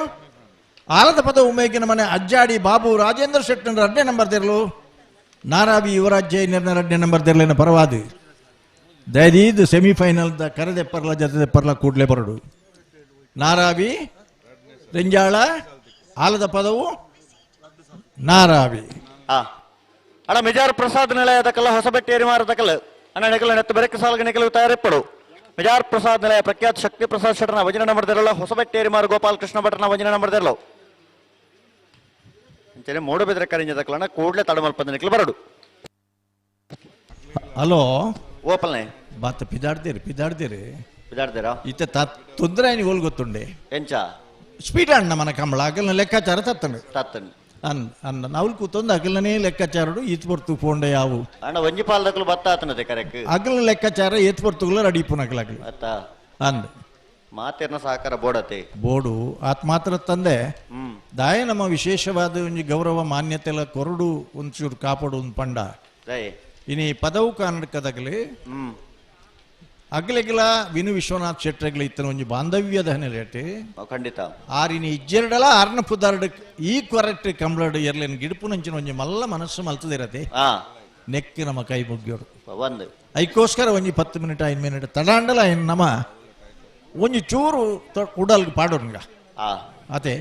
ಆಲದ ಪದ ಉಮೇಗಿನ ಮನೆ ಅಜ್ಜಾಡಿ ಬಾಬು ರಾಜೇಂದ್ರ ಶೆಟ್ಟನ 2ನೇ ನಂಬರ್ದಿರ್ಲು ನಾರಾವಿ ಯುವರಾಜ್ ಜೈನರ್ನ 2ನೇ ನಂಬರ್ದಿರ್ಲೇನ ಪರವಾದಿ ದಯದೀದು ಸೆಮಿಫೈನಲ್ದ ಕರೆದೆಪ್ಪರ್ಲ ಜತೆದೆಪ್ಪರ್ಲ ಕೂಡಲೇ ಬರಡು ನಾರಾವಿ ರೆಂಜಾಳ ಆಲದ ಪದವು ನಾರಾವಿ ಅಣ್ಣ ಮಿಜಾರ್ ಪ್ರಸಾದ್ ನಿಲಯದಕಲ್ಲ ಹೊಸಬೆಟ್ಟೇರಿ ಮಾರದಕಲ್ಲ ಅಣ್ಣ ನಿಕಲ ನೆತ್ತು ಬೆರಕ್ಕೆ ಸಾಲ್ಗೆ ನಿಕಲು ತಯಾರಿಪ್ಪಡು ಮಿಜಾರ್ ಪ್ರಸಾದ್ ನಿಲಯ ಪ್ರಖ್ಯಾತ ಶಕ್ತಿ ಪ್ರಸಾದ್ ಶೆಟ್ಟರ್ನ ವಜನ ನಂಬರ್ದಿರಲ್ಲ ಹೊಸಬೆಟ್ಟೇರಿ ಮಾರು ಗೋಪಾಲ್ ಕೃಷ್ಣ ಭಟ್ರನ ವಜನ ನಂಬರ್ದಿರಲ್ಲ ಅಂತೇಳಿ ಮೂಡಬಿದ್ರೆ ಕರಿಂಜದಕಲ್ಲಣ್ಣ ಕೂಡಲೇ ತಡಮಲ್ಪದ ನಿಕಲು ಬರಡು ಹಲೋ ಓಪಲ್ನೆ ಬಾತ ಪಿದಾಡ್ತೀರಿ ಬಿದಾಡ್ತೀರಾ ಇತ್ತ ತೊಂದರೆ ನೀವು ಹೋಲ್ ಗೊತ್ತುಂಡೆ ಎಂಚ ಸ್ಪೀಡ್ ಅಣ್ಣ మన ಕಮಲ ಅಗಲ್ನ ಲೆಕ್ಕಾಚಾರ ತತ್ತಂಡು ತತ್ತಂಡು ಅನ್ನ ನಾವು ಕೂತೊಂದು ಅಗಲ್ನೇ ಲೆಕ್ಕಾಚಾರಡು ಈತ್ ಬರ್ತು ಫೋಂಡೆ ಯಾವು ಅಣ್ಣ ಒಂಜಿ ಪಾಲ್ದಕಲು ಬತ್ತ ಆತನದೆ ಕರೆಕ್ ಅಗಲ್ನ ಲೆಕ್ಕಾಚಾರ ಏತ್ ಬರ್ತುಗಳ ರೆಡಿ ಪುನಕಲಾಗಲಿ ಅತ್ತ ಅಂದ್ ಮಾತೇರ್ನ ಸಹಕಾರ ಬೋಡತೆ ಬೋಡು ಆತ್ ಮಾತ್ರ ತಂದೆ ದಾಯ ನಮ್ಮ ವಿಶೇಷವಾದ ಒಂಜಿ ಗೌರವ ಮಾನ್ಯತೆ ಎಲ್ಲ ಕೊರಡು ಒಂಚೂರು ಕಾಪಾಡು ಒಂದು ಪಂಡ ಇನಿ ಪದವು ಕನ್ನಡಕದಾಗಲಿ ಅಗ್ಲೆಗ್ಲ ವಿನು ವಿಶ್ವನಾಥ್ ಶೆಟ್ಟರ್ಗಳ ಇತ್ತನ ಒಂಜಿ ಬಾಂಧವ್ಯದ ರೇಟ್ ಖಂಡಿತ ಆರಿನಿ ಇಜ್ಜೆರಡಲ ಆರ್ನ ಪುದಾರ್ಡ್ ಈ ಕೊರೆಕ್ಟ್ ಕಂಬ್ಲಡ್ ಎರ್ಲೇನ್ ಗಿಡುಪು ನಂಚಿನ ಒಂಜಿ ಮಲ್ಲ ಮನಸ್ಸು ಮಲ್ತದಿರತೆ ನೆಕ್ ನಮ್ಮ ಕೈ ಮುಗ್ಯೋಡು ಐಕೋಸ್ಕರ ಒಂಜಿ 10 ಮಿನಿಟ್ 5 ಮಿನಿಟ್ ತಡಾಂಡಲ ನಮ ಒಂಜಿ ಚೂರು ಉಡಲ್ಗೆ ಪಾಡೋನ್ಗ ಅತೆ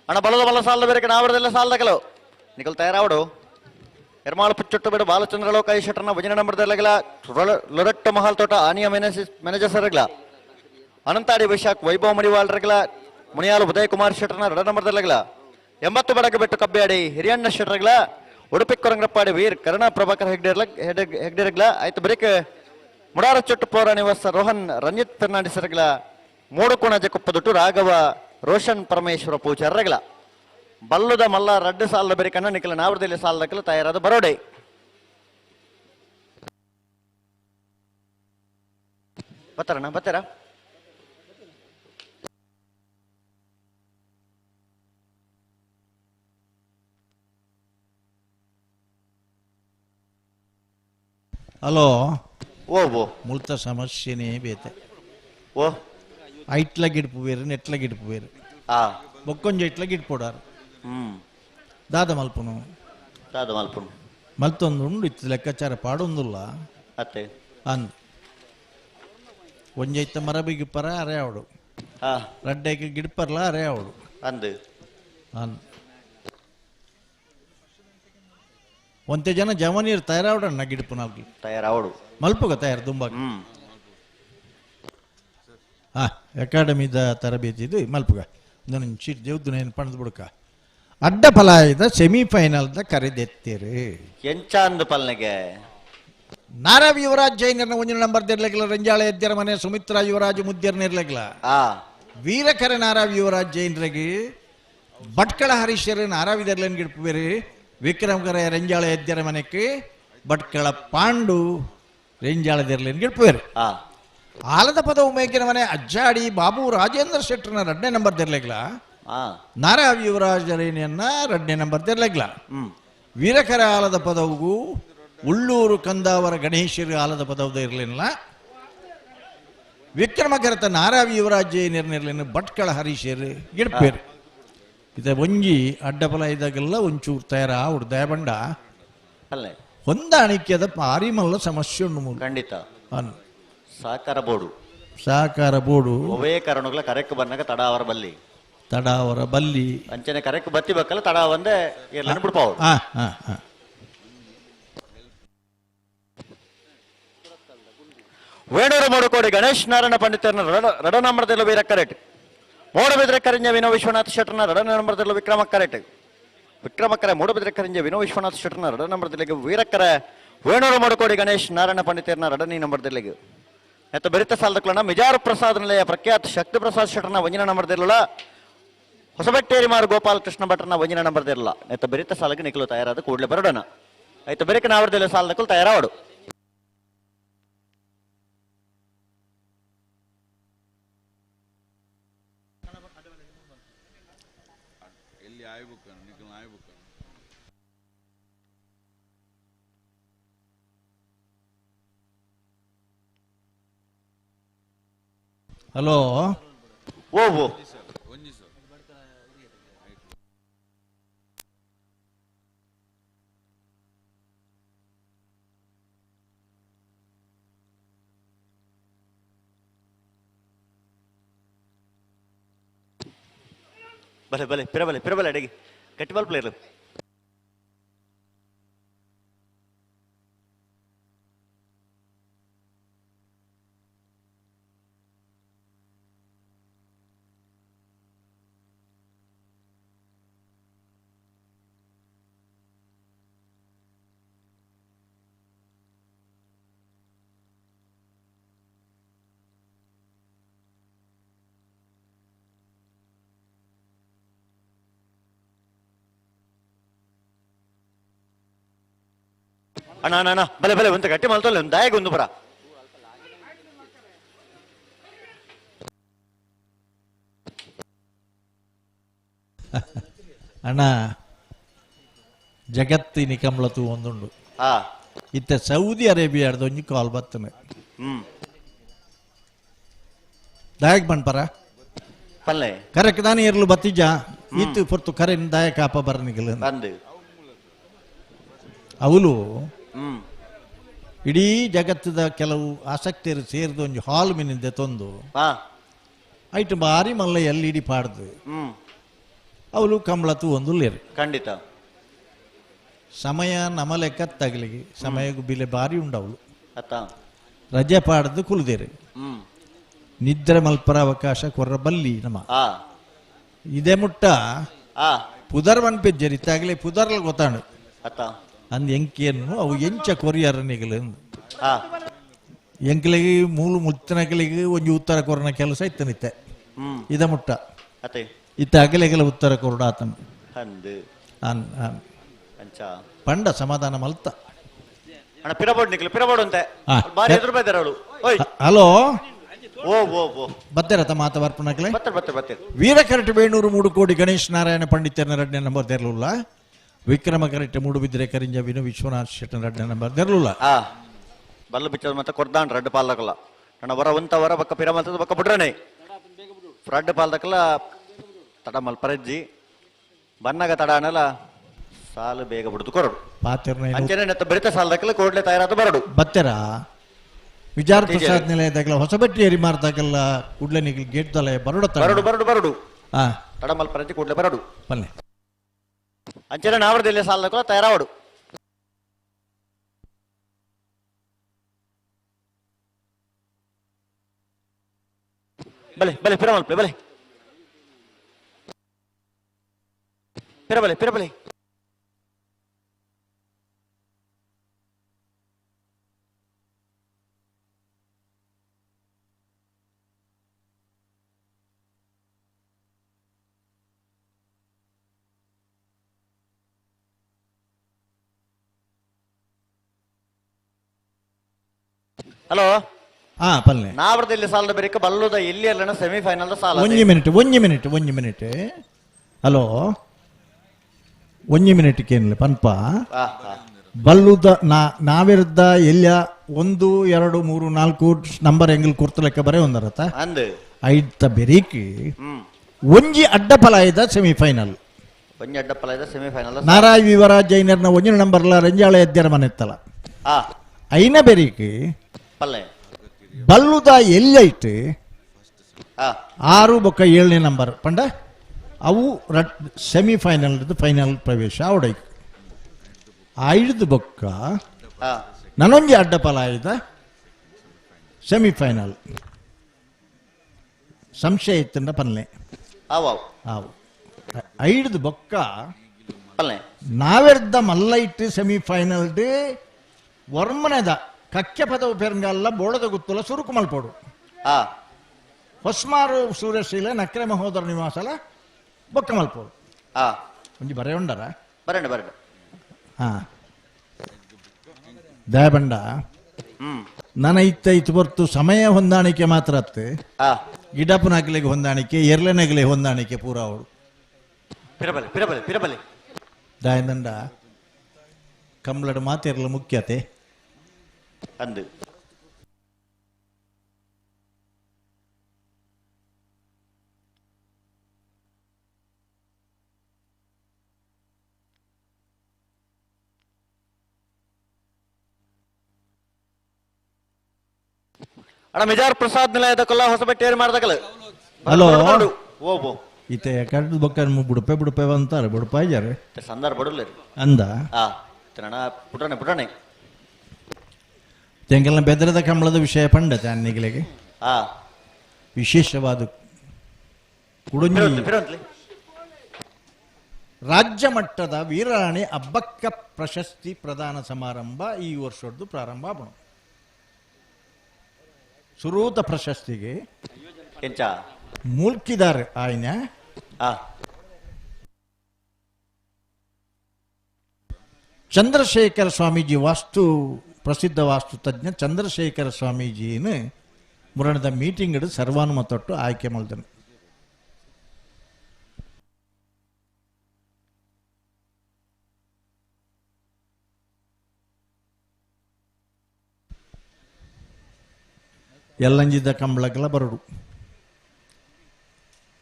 ಅಣ್ಣ ಬಲದ ಬಲ ಸಾಲದ ಬೇರೆ ನಾವರದೆಲ್ಲ ಸಾಲದಕಲು ನಿಕಲ್ ತಯಾರಾವಡು ಎರ್ಮಾಳು ಪುಚ್ಚೊಟ್ಟು ಬೇಡ ಬಾಲಚಂದ್ರಲೋ ಕೈ ಶೆಟ್ಟರ್ನ ವಜನ ನಂಬರ್ದೆಲ್ಲಗಲ ಲೊರಟ್ಟ ಮಹಾಲ್ ತೋಟ ಆನಿಯ ಮ್ಯಾನೇಜರ್ ಸರ್ಗಲ ಅನಂತಾಡಿ ವೈಶಾಖ್ ವೈಭವ ಮಡಿವಾಳ್ರಗಲ ಮುನಿಯಾಲು ಉದಯ್ ಕುಮಾರ್ ಶೆಟ್ಟರ್ನ ರಡ ನಂಬರ್ದೆಲ್ಲಗಲ 80 ಬಡಗ ಬೆಟ್ಟು ಕಬ್ಬೇಡಿ ಹಿರಿಯಣ್ಣ ಶೆಟ್ಟರ್ಗಲ ಉಡುಪಿ ಕೊರಂಗ್ರಪ್ಪಾಡಿ ವೀರ್ ಕರುಣಾ ಪ್ರಭಾಕರ್ ಹೆಗ್ಡೆರಗಲ ಆಯ್ತು ಬರೀಕ್ ಮುಡಾರ ಚೊಟ್ಟು ಪೌರ ನಿವಾಸ ರೋಹನ್ ರಂಜಿತ್ ಫೆರ್ನಾಂಡಿಸ್ ರಗಲ ಮೂಡು ಕೋಣ ಜಕೊಪ್ಪದೊಟ್ಟು ರಾಘವ ರೋಷನ್ ಪರಮೇಶ್ವರ ಪೂಜಾರಗಲ ಬಲ್ಲುದ ಮಲ್ಲ ರಡ್ಡು ಸಾಲದ ಬೆರಿಕನ್ನ ನಿಖಲ ನಾವರದಲ್ಲಿ ಸಾಲದಕ್ಕಲು ತಯಾರಾದ ಬರೋಡೆ ಬತ್ತಾರಣ್ಣ ಬತ್ತಾರ ಹಲೋ ಓ ಮುಳ್ತ ಸಮಸ್ಯೆನೇ ಬೇತೆ ಓ ಐಟ್ಲ ಗಿಡ್ಪು ಬೇರೆ ನೆಟ್ಲ ಗಿಡ್ಪು ಬೇರೆ ಬೊಕ್ಕೊಂಜ ಇಟ್ಲ ಗಿಡ್ಪೋಡಾರು ದಾದ ಮಲ್ಪುನು ಮಲ್ತೊಂದು ಉಂಡು ಇತ್ತು ಲೆಕ್ಕಾಚಾರ ಪಾಡೊಂದುಲ್ಲ ಅತ್ತೆ ಅಂದ್ ಒಂಜೈತ ಮರಬಿಗೆ ಪರ ಅರೆ ಅವಡು ರಡ್ಡೈಗೆ ಗಿಡ್ಪರ್ಲ ಅರೆ ಅವಡು ಅಂದ್ ಅಂದ್ ಒಂತೆ ಜನ ಜವನೀರ್ ತಯಾರಾವಡಣ್ಣ ಗಿಡ್ಪು ನಾಲ್ಕು ತಯಾರಾವಡು ಮಲ್ಪುಗ ತಯಾರು ತುಂಬ ಅಕಾಡೆಮಿದ ತರಬೇತಿ ಇದು ಮಲ್ಪುಗ ನಾನು ಚೀಟ್ ದೇವ್ದು ಏನು ಪಣದ್ ಬಿಡ್ಕ ಅಡ್ಡ ಫಲಾಯದ ಸೆಮಿಫೈನಲ್ದ ಕರೆದೆತ್ತೀರಿ ಎಂಚ ಅಂದು ಪಲ್ನೆಗೆ ನಾರಾವ್ ಯುವರಾಜ್ ಜೈನರ್ನ ಒಂಜಿನ ನಂಬರ್ ಇರ್ಲಿಕ್ಕಿಲ್ಲ ರಂಜಾಳ ಎದ್ದಿರ ಮನೆ ಸುಮಿತ್ರಾ ಯುವರಾಜ್ ಮುದ್ದಿರ್ನ ಇರ್ಲಿಕ್ಕಿಲ್ಲ ವೀರಕರ ನಾರಾವ್ ಯುವರಾಜ್ ಜೈನ್ರಿಗೆ ಭಟ್ಕಳ ಹರೀಶ್ವರ ನಾರಾವ್ ಇದರ್ಲನ್ ಗಿಡ್ಪು ಬೇರೆ ವಿಕ್ರಮಕರ ರಂಜಾಳ ಎದ್ದಿರ ಮನೆಕ್ಕೆ ಭಟ್ಕಳ ಪಾಂಡು ರಂಜಾಳದಿರ್ಲೇನ್ ಗಿಡ್ಪು ಬೇರೆ ಆಲದ ಪದ ಉಮೇಕಿನ ಮನೆ ಅಜ್ಜಾಡಿ ಬಾಬು ರಾಜೇಂದ್ರ ಶೆಟ್ಟರ್ನ 2ನೇ ನಂಬರ್ ಇರ್ಲಿಕ್ಕಿಲ್ಲ ನಾರಾವ್ ಯುವರಾಜ್ ಜೈನನ್ನ 2ನೇ ನಂಬರ್ ಇರ್ಲಿಕ್ಕಿಲ್ಲ ವೀರಕರ ಆಲದ ಪದವು ಉಳ್ಳೂರು ಕಂದಾವರ ಗಣೇಶರು ಆಲದ ಪದವದ ಇರಲಿಲ್ಲ ವಿಕ್ರಮಕರತ ನಾರಾವಿ ಯುವರಾಜ್ ಜೈನಿರ್ನಿರ್ಲಿನ ಭಟ್ಕಳ ಹರೀಶರು ಗಿಡ್ಪೇರು ಇದ ಒಂಜಿ ಅಡ್ಡಫಲ ಇದಾಗೆಲ್ಲ ಒಂಚೂರು ತಯಾರ ಅವ್ರು ದಯಬಂಡ ಹೊಂದಾಣಿಕೆದ ಪಾರಿಮಲ್ಲ ಸಮಸ್ಯೆ ಉಂಡು ಖಂಡಿತ ಅನ್ನು ಸಹಕಾರ ಬೋಡು ಒವೇ ಕಾರಣಗಳ ಕರೆಕ್ಟ್ ಬಂದಾಗ ತಡಾವರ ಬಲ್ಲಿ ಅಂಚನೆ ಕರೆಕ್ಟ್ ಬತ್ತಿ ಬೇಕಲ್ಲ ತಡ ಒಂದೇ ಬಿಡ್ಪಾವು ವೇಣೂರು ಮೂಡುಕೋಡಿ ಗಣೇಶ್ ನಾರಾಯಣ ಪಂಡಿತರನ್ನ ರಡ ನಂಬರದಲ್ಲೂ ವೀರ ಕರೆಟ್ ಮೂಡಬಿದ್ರೆ ಕರಿಂಜ ವಿನೋ ವಿಶ್ವನಾಥ್ ಶೆಟ್ಟರ್ನ 2ನೇ ನಂಬರದಲ್ಲೂ ವಿಕ್ರಮಕರೆ ಮೂಡಬಿದ್ರೆ ಕರಿಂಜ ವಿನೋ ವಿಶ್ವನಾಥ್ ಶೆಟ್ಟರ್ನ 2ನೇ ನಂಬರದಲ್ಲಿಗೆ ವೀರಕರ ವೇಣೂರು ಮೂಡುಕೋಡಿ ಗಣೇಶ್ ನಾರಾಯಣ ಪಂಡಿತರನ್ನ 2ನೇ ನಂಬರದಲ್ಲಿಗೆ ಎತ್ತ ಬೆರಿತ ಸಾಲದಕ್ಕಳನ್ನ ಮಿಜಾರ್ ಪ್ರಸಾದ್ ನಿಲಯ ಪ್ರಖ್ಯಾತ್ ಶಕ್ತಿ ಪ್ರಸಾದ್ ಶೆಟ್ಟರ್ನ 1ನೇ ನಂಬರದಲ್ಲ ಹೊಸಬೆಟ್ಟೇರಿ ಮಾರು ಗೋಪಾಲ್ ಕೃಷ್ಣ ಭಟ್ರನ 1ನೇ ನಂಬರದಿರಲ್ಲ ಎತ್ತ ಬೆರಿತ ಸಾಲಕ್ಕೆ ನಿಖಲು ತಯಾರಾದ ಕೂಡಲೇ ಬರೋಣ ಆಯ್ತು ಬೆರಿಕ ನಾವರದಲ್ಲಿ ಸಾಲದಕ್ಕೂ ತಯಾರಾವಡು ಹಲೋ ಓ ಓ ಭಲೆ ಭಲೆ ಪಿರಬಲೆ ಅಡಿಗೆ ಗಟ್ಟಿ ಬಾಲ್ ಪ್ಲೇಯರ್ ಅಣ್ಣ ಭಲೆ ಒಂದು ಗಟ್ಟಿ ಮಲ್ತಲ್ಲ ಒಂದು ದಾಯಗ ಒಂದು ಬರ ಅಣ್ಣ ಜಗತ್ತಿನ ಕಮಲತು ಒಂದುಂಡು ಇತ್ತ ಸೌದಿ ಅರೇಬಿಯಾಡ್ದು ಒಂಜಿ ಕಾಲ್ ಬತ್ತನೆ ದಾಯಕ್ ಬಣ್ಪರ ಪಲ್ಲೆ ಕರೆಕ್ಟ್ ದಾನಿ ಇರ್ಲು ಬತ್ತಿಜ ಇತ್ತು ಪೊರ್ತು ಕರೆನ್ ದಾಯಕ ಅಪ್ಪ ಬರನಿಗಲು ಅವಳು ಇಡೀ ಜಗತ್ತದ ಕೆಲವು ಆಸಕ್ತಿಯರು ಸೇರಿದ ಒಂದು ಹಾಲ್ ಮಿನಿಂದ ತಂದು ಐಟು ಬಾರಿ ಮಲ್ಲ ಎಲ್ ಪಾಡ್ದು ಅವಳು ಕಮಲತು ಒಂದು ಲೇರು ಖಂಡಿತ ಸಮಯ ನಮ ಲೆಕ್ಕ ತಗಲಿಗೆ ಸಮಯಕ್ಕೂ ಬಿಲೆ ಬಾರಿ ಉಂಡವಳು ರಜೆ ಪಾಡ್ದು ಕುಲ್ದೇರು ನಿದ್ರೆ ಮಲ್ಪರ ಅವಕಾಶ ಕೊರ್ರ ಬಲ್ಲಿ ನಮ ಇದೇ ಮುಟ್ಟ ಪುದರ್ ಪೆಜ್ಜರಿ ತಾಗಲೇ ಪುದರ್ಲ ಗೊತ್ತಾಂಡು ಅಂದ್ ಎಂಕಿಯನ್ನು ಅವು ಎಂಚ ಕೊರಿಯರನಿಗಳು ಎಂಕ್ಲಿಗೆ ಮೂಲು ಮುತ್ತನಗಳಿಗೆ ಒಂಜಿ ಉತ್ತರ ಕೊರನ ಕೆಲಸ ಇತ್ತನಿತ್ತೆ ಇದ ಮುಟ್ಟ ಇತ್ತ ಅಗಲೆಗೆಲ್ಲ ಉತ್ತರ ಕೊರಡ ಆತನು ಪಂಡ ಸಮಾಧಾನ ಮಲ್ತ ಹಲೋ ಬತ್ತೇರತ ಮಾತ ಬರ್ಪಣಕ್ಲೆ ವೀರಕರಟ ಬೇಣೂರು 3 ಕೋಟಿ ಗಣೇಶ್ ನಾರಾಯಣ ಪಂಡಿತನ 2ನೇ ನಂಬರ್ ತೆರಲುಲ್ಲ ವಿಕ್ರಮ ಕರೆಕ್ಟ್ ಮೂಡುಬಿದ್ರೆ ಕರಿಂಜ ವಿನು ವಿಶ್ವನಾಥ್ ಶೆಟ್ಟನ್ 2ನೇ ನಂಬರ್ ತೆರಲುಲ್ಲ ಬಲ್ಲ ಬಿಚ್ಚದ ಮತ್ತೆ ಕೊರ್ದಾನ್ ರೆಡ್ ಪಾಲ್ದಕಲ್ಲ ನನ್ನ ವರ ಬಕ್ಕ ಪಿರಮಂತದ ಬಕ್ಕ ಬಿಡ್ರನೆ ರೆಡ್ ಪಾಲ್ದಕಲ್ಲ ತಡ ಮಲ್ಪರಜ್ಜಿ ಬನ್ನಗ ತಡ ಅನ್ನಲ್ಲ ಸಾಲು ಬೇಗ ಬಿಡುದು ಕೊರಡು ಅಂಚನೆ ನೆತ್ತ ಬರಿತ ಸಾಲದಕಲ್ಲ ಕೋಡ್ಲೆ ತಯಾರಾದ ಬರಡು ಬತ್ತೆರ ವಿಚಾರ ಪ್ರಸಾದ್ ನಿಲಯದಾಗಲ ಹೊಸಬಟ್ಟಿ ಏರಿ ಮಾರ್ದಾಗಲ್ಲ ಕೂಡ್ಲೆ ನಿಗಲ್ ಗೇಟ್ ದಲೆ ಬರಡು ತಡ ಮಲ್ಪರಜ್ಜಿ ಕೂಡ್ಲೆ ಬರಡು ಪಲ್ಲೆ ಅಂಚನೆ ನಾವರದಲ್ಲಿ ಸಾಲದಕಲ್ಲ ತಯಾರಾವಡು ಬಲೆ ಪಿರಮಲ್ಪೆ ಬಲೆ ಪಿರಬಲೆ ಹಲೋ ಪಲ್ಲೆ ನಾವರದಲ್ಲಿ ಸಾಲದ ಬೇರೆ ಬಲ್ಲುದ ಎಲ್ಲಿ ಅಲ್ಲ ಸೆಮಿಫೈನಲ್ ಸಾಲ ಒಂಜಿ ಮಿನಿಟ್ ಹಲೋ ಒಂಜಿ ಮಿನಿಟ್ ಕೇನ್ಲೆ ಪನ್ಪ ಬಲ್ಲುದ ನಾವಿರುದ್ದ ಎಲ್ಲ 1 2 3 4 ನಂಬರ್ ಎಂಗಿಲ್ ಕುರ್ತಲೆಕ್ಕ ಬರೇ ಒಂದರತ ಐತ ಬೆರೀಕಿ ಒಂಜಿ ಅಡ್ಡಪಲಾಯದ ಸೆಮಿಫೈನಲ್ ನಾರಾಯ್ ವಿವರಾಜ್ ಜೈನರ್ನ 1 ನಂಬರ್ಲ ರೆಂಜಾಳೆ ಎದ್ದರ ಮನೆತ್ತಲ ಐನ ಬೆರೀಕಿ ಬಲ್ಲುದ ಎಲ್ಲೈಟ್ 6 ಬೊಕ್ಕ 7ನೇ ನಂಬರ್ ಪಂಡ ಅವು ಸೆಮಿಫೈನಲ್ ಫೈನಲ್ ಪ್ರವೇಶ ಅವಡೈ 5 ಬೊಕ್ಕ ನನೊಂಜಿ ಅಡ್ಡಪಲಾಯದ ಸೆಮಿಫೈನಲ್ ಸಂಶಯ ಇತ್ತಂಡ ಪನ್ಲೆ ಅವು 5 ಬೊಕ್ಕ ನಾವೆರ್ದ ಮಲ್ಲೈಟ್ ಸೆಮಿಫೈನಲ್ ವರ್ಮನೆದ ಕಕ್ಕೆ ಪದವು ಪೆರಂಗಲ್ಲ ಬೋಳದ ಗುತ್ತಲ ಸುರುಕು ಮಲ್ಪೋಡು ಹೊಸ್ಮಾರು ಸೂರ್ಯಶೀಲ ನಕ್ರೆ ಮಹೋದರ ನಿವಾಸಲ ಬೊಕ್ಕ ಮಲ್ಪೋಡು ಒಂಜಿ ಬರೆ ಉಂಡರ ಬರಣ ದಯಬಂಡ ನನ್ನ ಇತ್ತು ಬರ್ತು ಸಮಯ ಹೊಂದಾಣಿಕೆ ಮಾತ್ರ ಅತ್ತೆ ಗಿಡಪುನಗಲಿಗೆ ಹೊಂದಾಣಿಕೆ ಎರ್ಲೆನಗಲಿಗೆ ಹೊಂದಾಣಿಕೆ ಪೂರ ಅವಳು ಪಿರಬಲೆ ದಯದಂಡ ಕಂಬಳದ ಮಾತೆರ್ಲ ಮುಖ್ಯತೆ ಅಂದು ಅಣ್ಣ ಮಿಜಾರ್ ಪ್ರಸಾದ್ ನಿಲಯದ ಕೊಲ್ಲ ಹೊಸಬೆಟ್ಟೇರಿ ಮಾಡ್ದಕಲ್ಲ ಹಲೋ ಓಬೋ ಈತ ಕರೆಕ್ಟ್ ಬೊಕ್ಕ ಬುಡಪೆ ಬುಡಪೆ ಅಂತಾರೆ ಬುಡಪ ಇದ್ದಾರೆ ಸಂದರ್ಭ ಬಡಲ್ಲ ಅಂದ ಅಣ್ಣ ಪುಟಣೆ ಪುಟಣೆ ತೆಂಗಲ್ನ ಬೆದರದ ಕಂಬಳದ ವಿಷಯ ಪಂಡತೆ ಅನ್ನಿಗಳಿಗೆ ವಿಶೇಷವಾದ ಕುಡುಂಜಿ ರಾಜ್ಯ ಮಟ್ಟದ ವೀರಾಣಿ ಅಬ್ಬಕ್ಕ ಪ್ರಶಸ್ತಿ ಪ್ರದಾನ ಸಮಾರಂಭ ಈ ವರ್ಷದ್ದು ಪ್ರಾರಂಭ ಆಗೋಣ ಸುರೂತ ಪ್ರಶಸ್ತಿಗೆ ಮುಲ್ಕಿದ್ದಾರೆ ಆಯ್ನ ಚಂದ್ರಶೇಖರ ಸ್ವಾಮೀಜಿ ಪ್ರಸಿದ್ಧ ವಾಸ್ತು ತಜ್ಞ ಚಂದ್ರಶೇಖರ ಸ್ವಾಮೀಜಿನ ಮುರಣದ ಮೀಟಿಂಗ್ ಹಿಡಿದು ಸರ್ವಾನುಮತೊಟ್ಟು ಆಯ್ಕೆ ಮಾಡಿದನು ಎಲ್ಲಂಜಿದ್ದ ಕಂಬಳಕ್ಕೆಲ್ಲ ಬರಡು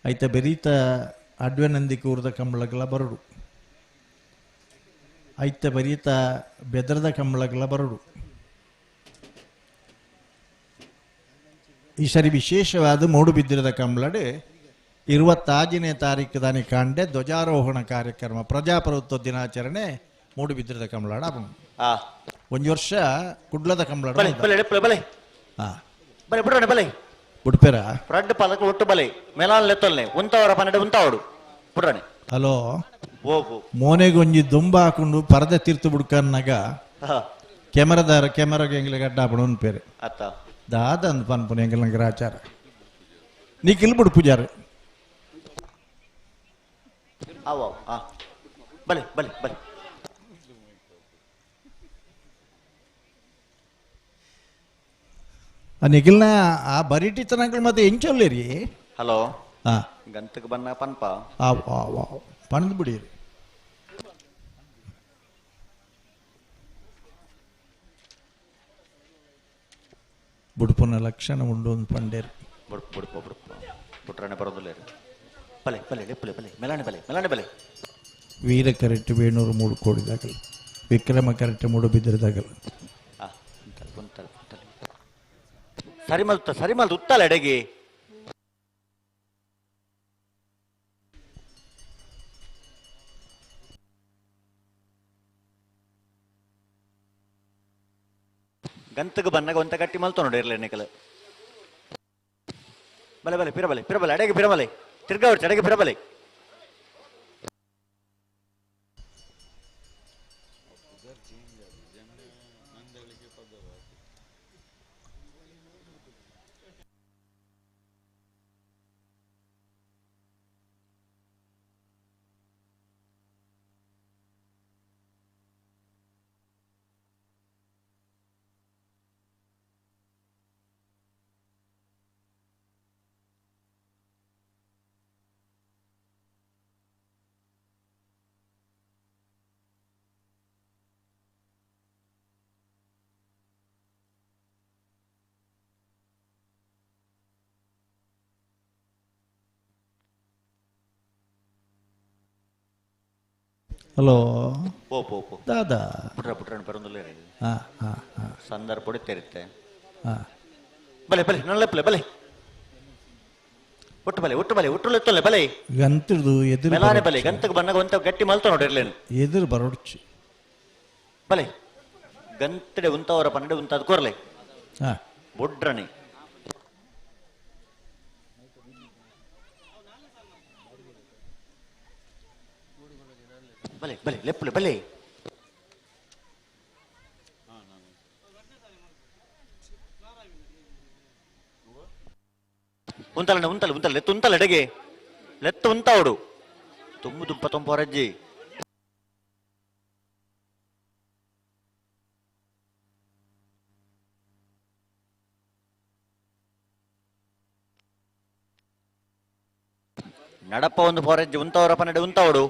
ಐತೆ ಬೆರೀತ ಅಡ್ವೆನಂದಿ ಕೂರ್ದ ಕಂಬಳಕ್ಕೆಲ್ಲ ಬರಡು ಐತೆ ಬರೀತ ಬೆದರದ ಕಂಬಳಕ್ಕೆಲ್ಲ ಬರಡು ಈ ಸರಿ ವಿಶೇಷವಾದ ಮೂಡುಬಿದ್ದಿರದ ಕಂಬಳಡೆ 26ನೇ ತಾರೀಕು ದಾನಿ ಕಾಂಡೆ ಧ್ವಜಾರೋಹಣ ಕಾರ್ಯಕ್ರಮ ಪ್ರಜಾಪ್ರಭುತ್ವ ದಿನಾಚರಣೆ ಮೂಡುಬಿದ್ದಿರದ ಕಂಬಳಾಡ ಒಂದು ವರ್ಷ ಕುಡ್ಲದ ಕಂಬಳಾಡ ಬುಡ್ಪೇರ ಫ್ರಂಟ್ ಪಾಲಕ ಒಟ್ಟು ಬಲೆ ಮೇಲಾನ್ ಲೆತ್ತಲ್ನೆ ಉಂತವರ ಪನ್ನಡೆ ಉಂತಾವಡು ಪುಡ್ರಾಣೆ ಹಲೋ ಮೋನೆಗೆ ಒಂಜಿ ದುಂಬ ಹಾಕೊಂಡು ಪರದೆ ತೀರ್ತು ಬಿಡ್ಕನ್ನಾಗ ಕೆಮರಾಗೆ ಎಂಗ್ಲಿಗೆ ಅಡ್ಡ ಹಾಪಣ ಒಂದು ಪೇರು ದಾದ ಅಂದ್ ಪನ್ಪುನ ಎಂಗ್ಲ ನಂಗೆ ಆಚಾರ ನೀ ಕಿಲ್ಬಿಡು ಪೂಜಾರ ಬಲೆ ಬಲೆ ಬಲೆ ಆ ನಿಖಿಲ್ನ ಆ ಬರಿಟಿತನಗಳು ಮತ್ತೆ ಎಂಚೊಲ್ಲೇರಿ ಹಲೋ ಗಂತಕ್ಕೆ ಬನ್ನ ಪನ್ಪ ಪಣದ್ ಬಿಡಿರಿ ಬುಡುಪನ ಲಕ್ಷಣ ಉಂಡು ಒಂದು ಪಂಡೇರು ಪುಟ್ರಾಣೆ ಬರೋದಿಲ್ಲ ಬಲೆ ಬಲೆ ಲೆಪ್ಪಲೆ ಬಲೆ ಮೆಲಾಣೆ ಬಲೆ ಮೆಲಾಣೆ ಬಲೆ ವೀರ ಕರೆಕ್ಟ್ ವೇಣೂರು ಮೂಡು ಕೋಡಿದಾಗಲು ವಿಕ್ರಮ ಕರೆಕ್ಟ್ ಮೂಡು ಬಿದ್ದಿರದಾಗಲು ಸರಿ ಮಲ್ತು ಉತ್ತಲ್ಲ ಎಡೆಗೆ ಗಂತಗೆ ಬನ್ನಾಗ ಒಂತ ಕಟ್ಟಿ ಮಲ್ತು ನೋಡಿ ಇರ್ಲಿ ಎಣ್ಣೆಕಲ್ ಬಲೆ ಬಲೆ ಪಿರಬಲೆ ಪಿರಬಲೆ ಅಡೆಗೆ ಪಿರಬಲೆ ತಿರ್ಗಾ ಹೊಡ್ಸಿ ಅಡೆಗೆ ಪಿರಬಲೆ ಹಲೋ ದಾದಾ ಪುಟ್ರಾಣೆ ಬರೋದಿಲ್ಲ ಸಂದರ್ಭ ಹೊಡಿತಿರುತ್ತೆ ಬಲೆ ಬಲೆ ನಲ್ಲೆಪ್ಪಲೆ ಬಲೆ ಒಟ್ಟು ಬಲೆ ಒಟ್ಟು ಬಲೆ ಒಟ್ಟು ಎತ್ತಲೆ ಬಲೆ ಗಂತಿರ್ದು ಎದುರು ಮೆಲಾನೆ ಬಲೆ ಗಂತಕ್ಕೆ ಬನ್ನಾಗ ಒಂತ ಗಟ್ಟಿ ಮಲ್ತ ನೋಡಿರ್ಲೇನು ಎದುರು ಬರೋಡ್ಚಿ ಬಲೆ ಗಂತಡೆ ಉಂತವರ ಪನ್ನಡೆ ಉಂತಾದ ಕೋರ್ಲೆ ಬೊಡ್ರಣಿ ಬಲೆ ಬಲೆ ಲೆಪ್ಪಲೆ ಬಲೆ ಉಂತಲಣ್ಣ ಉಂತಲ್ಲ ಉಂತಲ್ಲ ಲೆತ್ತು ಉಂತಲ್ಲ ಎಡೆಗೆ ಲೆತ್ತು ಉಂತಾವಡು ತುಂಬು ತುಪ್ಪ ತೊಂಪರಜ್ಜಿ ನಡಪ್ಪ ಒಂದು ಫಾರೆಜ್ಜಿ ಉಂತವರ ಪನ್ನಡೆ ಉಂತಾವಡು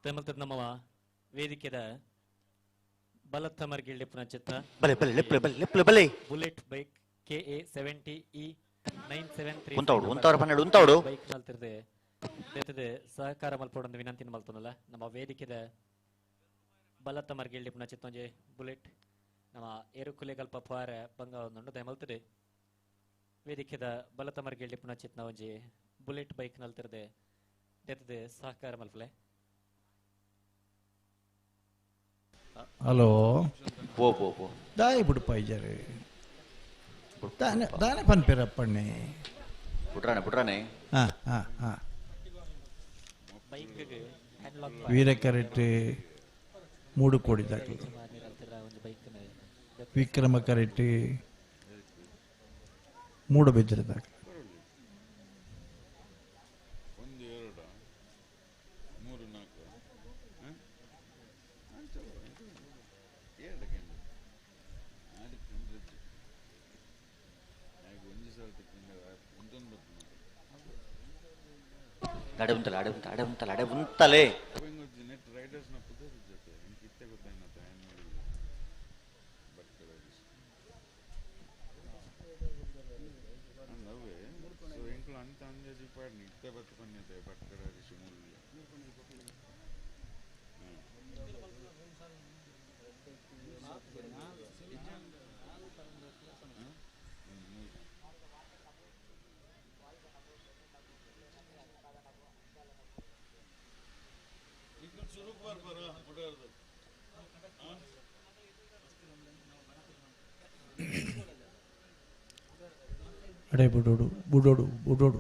ತಮ್ಮಲ್ತದ ನಮ್ಮ ವೇದಿಕೆದ ಬಲತ್ತ ಮರ್ಗಿಳ್ಳಿ ಪುನಚಿತ್ತ ಬಲೆ ಬಲೆ ಲೆಪ್ಲೆ ಬಲೆ ಲೆಪ್ಲೆ ಬಲೆ ಬುಲೆಟ್ ಬೈಕ್ KA70E 973 ಉಂತವ್ರು 12 ಉಂತವ್ರು ಬೈಕ್ ನಲ್ತಿರ್ದೆ ದೇತದೆ ಸಹಕಾರ ಮಲ್ಪೊಡೊಂದು ವಿನಂತಿನ ಮಲ್ತನಲ್ಲ ನಮ್ಮ ವೇದಿಕೆದ ಬಲತ್ತ ಮರ್ಗಿಳ್ಳಿ ಪುನಚಿತ್ತ ಒಂಜೆ ಬುಲೆಟ್ ನಮ್ಮ ಏರುಕುಲೆಗಲ್ಪ ಪಾರ ಬಂಗ ಒಂದುಂಡು ದಯಮಲ್ತದೆ ವೇದಿಕೆದ ಬಲತ್ತ ಮರ್ಗಿಳ್ಳಿ ಪುನಚಿತ್ನ ಒಂಜಿ ಬುಲೆಟ್ ಬೈಕ್ ನಲ್ತಿರ್ದೆ ದೇತದೆ ಸಹಕಾರ ಮಲ್ಪಲೆ ಹಲೋ ಓ ಓ ಓ ದಾಯಿ ಬಿಡು ಪೈಜಾರೆ ದಾನೆ ಪನ್ಪೇರಪ್ಪಣ್ಣೆ ಬಿಟ್ರಾನೆ ಹಾ ಹಾ ಹಾ ವೀರಕರೆಟ್ 3 ಕೋಟಿ ದಾಖಲು ವಿಕ್ರಮ ಕರೆಟ್ 3 ಬೆಜ್ಜರ ದಾಖಲು ಅಡೆ ಉಂತಲೇ ಅಡೆ ಬುಡೋಡು ಬುಡೋಡು ಬುಡೋಡು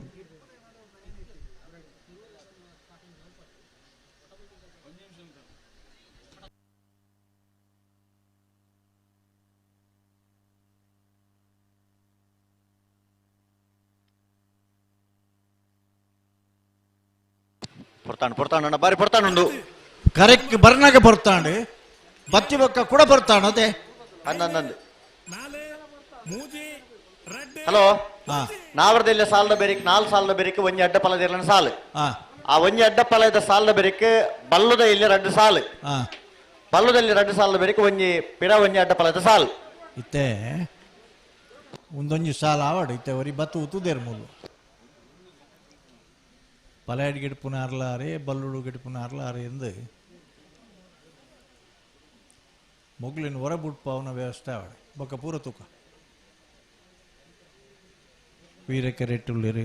ಪೊರ್ತಾಣ ಬಾರಿ ಪೊರ್ತಾನುಂಡು ಕರೆಕ್ಟ್ ಬರ್ನಾಗ ಬರ್ತಾಂಡು ಬತ್ತಿ ಬೊಕ್ಕ ಕೂಡ ಬರ್ತಾಣ ಅದೇ ಅಂದಂದು ಹಲೋ ನಾವರದಲ್ಲಿ ಸಾಲದ ಬೆರಿಕ್ 4 ಸಾಲದ ಬೆರಿಕ್ ಒಂಜಿ ಅಡ್ಡ ಪಲದ ಇರಲನ ಸಾಲು ಆ ಒಂಜಿ ಅಡ್ಡ ಪಲದ ಸಾಲದ ಬೆರಿಕ್ ಬಲ್ಲುದ ಇಲ್ಲಿ 2 ಸಾಲು ಬಲ್ಲುದಲ್ಲಿ 2 ಸಾಲದ ಬೆರಿಕ್ ಒಂಜಿ ಪಿರ ಒಂಜಿ ಅಡ್ಡ ಪಲದ ಸಾಲು ಇತ್ತೆ ಒಂದೊಂಜಿ ಸಾಲ ಆವಾಡು ಇತ್ತೆ ಒರಿ ಬತ್ತು ಉತ್ತುದೇರ್ ಮೂಲು ಪಲಾಯಡ್ ಗಿಡ್ಪುನ ಅರ್ಲಾರೆ ಬಲ್ಲುಡು ಗಿಡ್ಪುನ ಅರ್ಲಾರೆ ಎಂದು ಮೊಗ್ಲಿನ ಹೊರ ಬುಟ್ಪಾವನ ವ್ಯವಸ್ಥೆ ಆವಾಡು ಬೊಕ್ಕ ಪೂರ ತೂಕ ವೀರಕರೆಟ್ಟುಳ್ಳಿರು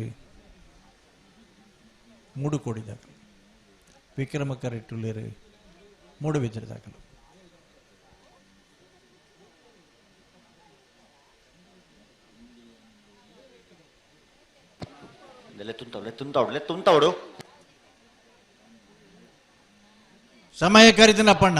3 ಕೋಟಿ ದಾಖಲು ವಿಕ್ರಮ ಕರೆಟ್ಟುಳ್ಳಿರು 3 ಬೆಜ್ಜರ ದಾಖಲು ತುಂತವಡು ಸಮಯ ಕರಿತನಪ್ಪಣ್ಣ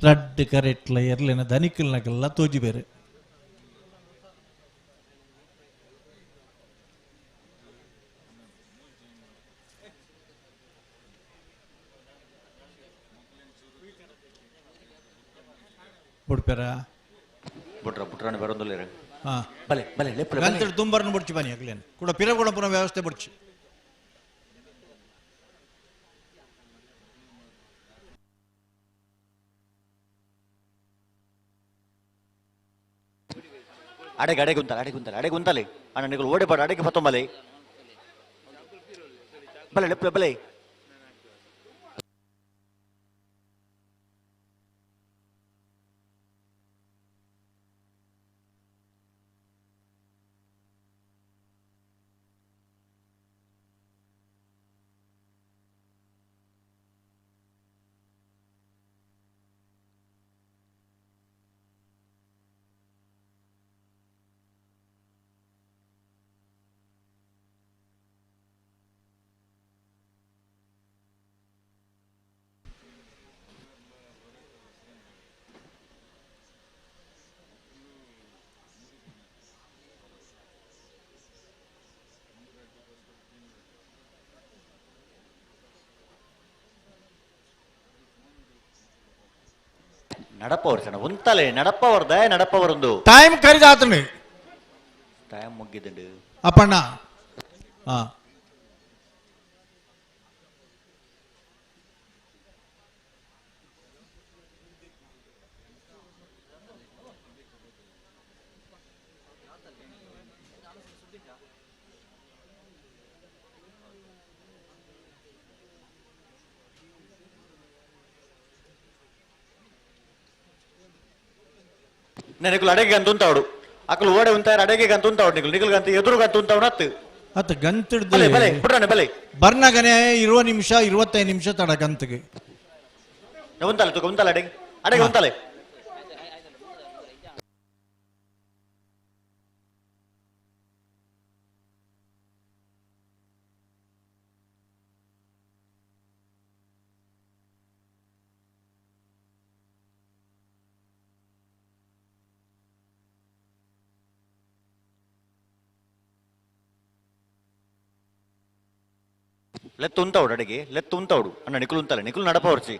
ರಡ್ ಕರೆಟ್ಲ ಎರ್ಲಿನ ಧನಿಕಲ್ನಗೆಲ್ಲ ತೋಜಿ ಬೇರೆ ಬುಡ್ಪೆರ ಬುಟ್ರಾನೆ ಬರೋದಿಲ್ಲ ಹಾ ಬಲೆ ಬಲೆ ಲೆಪ್ಲೆ ಗಂತಡು ತುಂಬರ್ನ ಬುಡ್ಚಿ ಬನ್ನಿ ಆಗ್ಲೇನು ಕೂಡ ಪಿರಗುಣ ಪುನಃ ವ್ಯವಸ್ಥೆ ಬುಡ್ಚಿ ಅಡೆ ಗುಂತಲೆ ಅಣ್ಣ ನೀವು ಓಡಿಪಾಡು ಅಡೆಗೆ ಪತ್ತೊಂಬಲೆ ಬಲೆ ಲೆಪ್ಲೆ ಬಲೆ ನಡಪವರು ಸಣ್ಣ ಉಂತಲೆ ನಡಪವರ್ದ ನಡಪವರೊಂದು ಟೈಮ್ ಕರಿದಾತನು ಟೈಮ್ ಮುಗಿದಂಡು ಅಪ್ಪಣ್ಣ ಹಾ నికులు అడగి గంతుంటాడు అక్కడ ఓడే ఉంటారు అడగి గంతుంటాడు నికులు గంత ఎదురు గంతుంటాడు ಅತ್ತ ಗಂತಡ್ದು ಬಲೆ ಬಲೆ ಬಿಡ್ರಾನೆ ಬಲೆ ಬರ್ನಾಗನೆ 20 ನಿಮಿಷ 25 ನಿಮಿಷ ತಡ ಗಂತಗೆ ಉಂತಲೆ ತುಕ ಉಂತಲೆ ಅಡಗಿ ಅಡಗಿ ಉಂತಲೆ లెత్తు ఉంటాడు అడిగి లెత్తు ఉంటాడు అన్న నికులు ఉంటాలి నికులు నడపవర్చి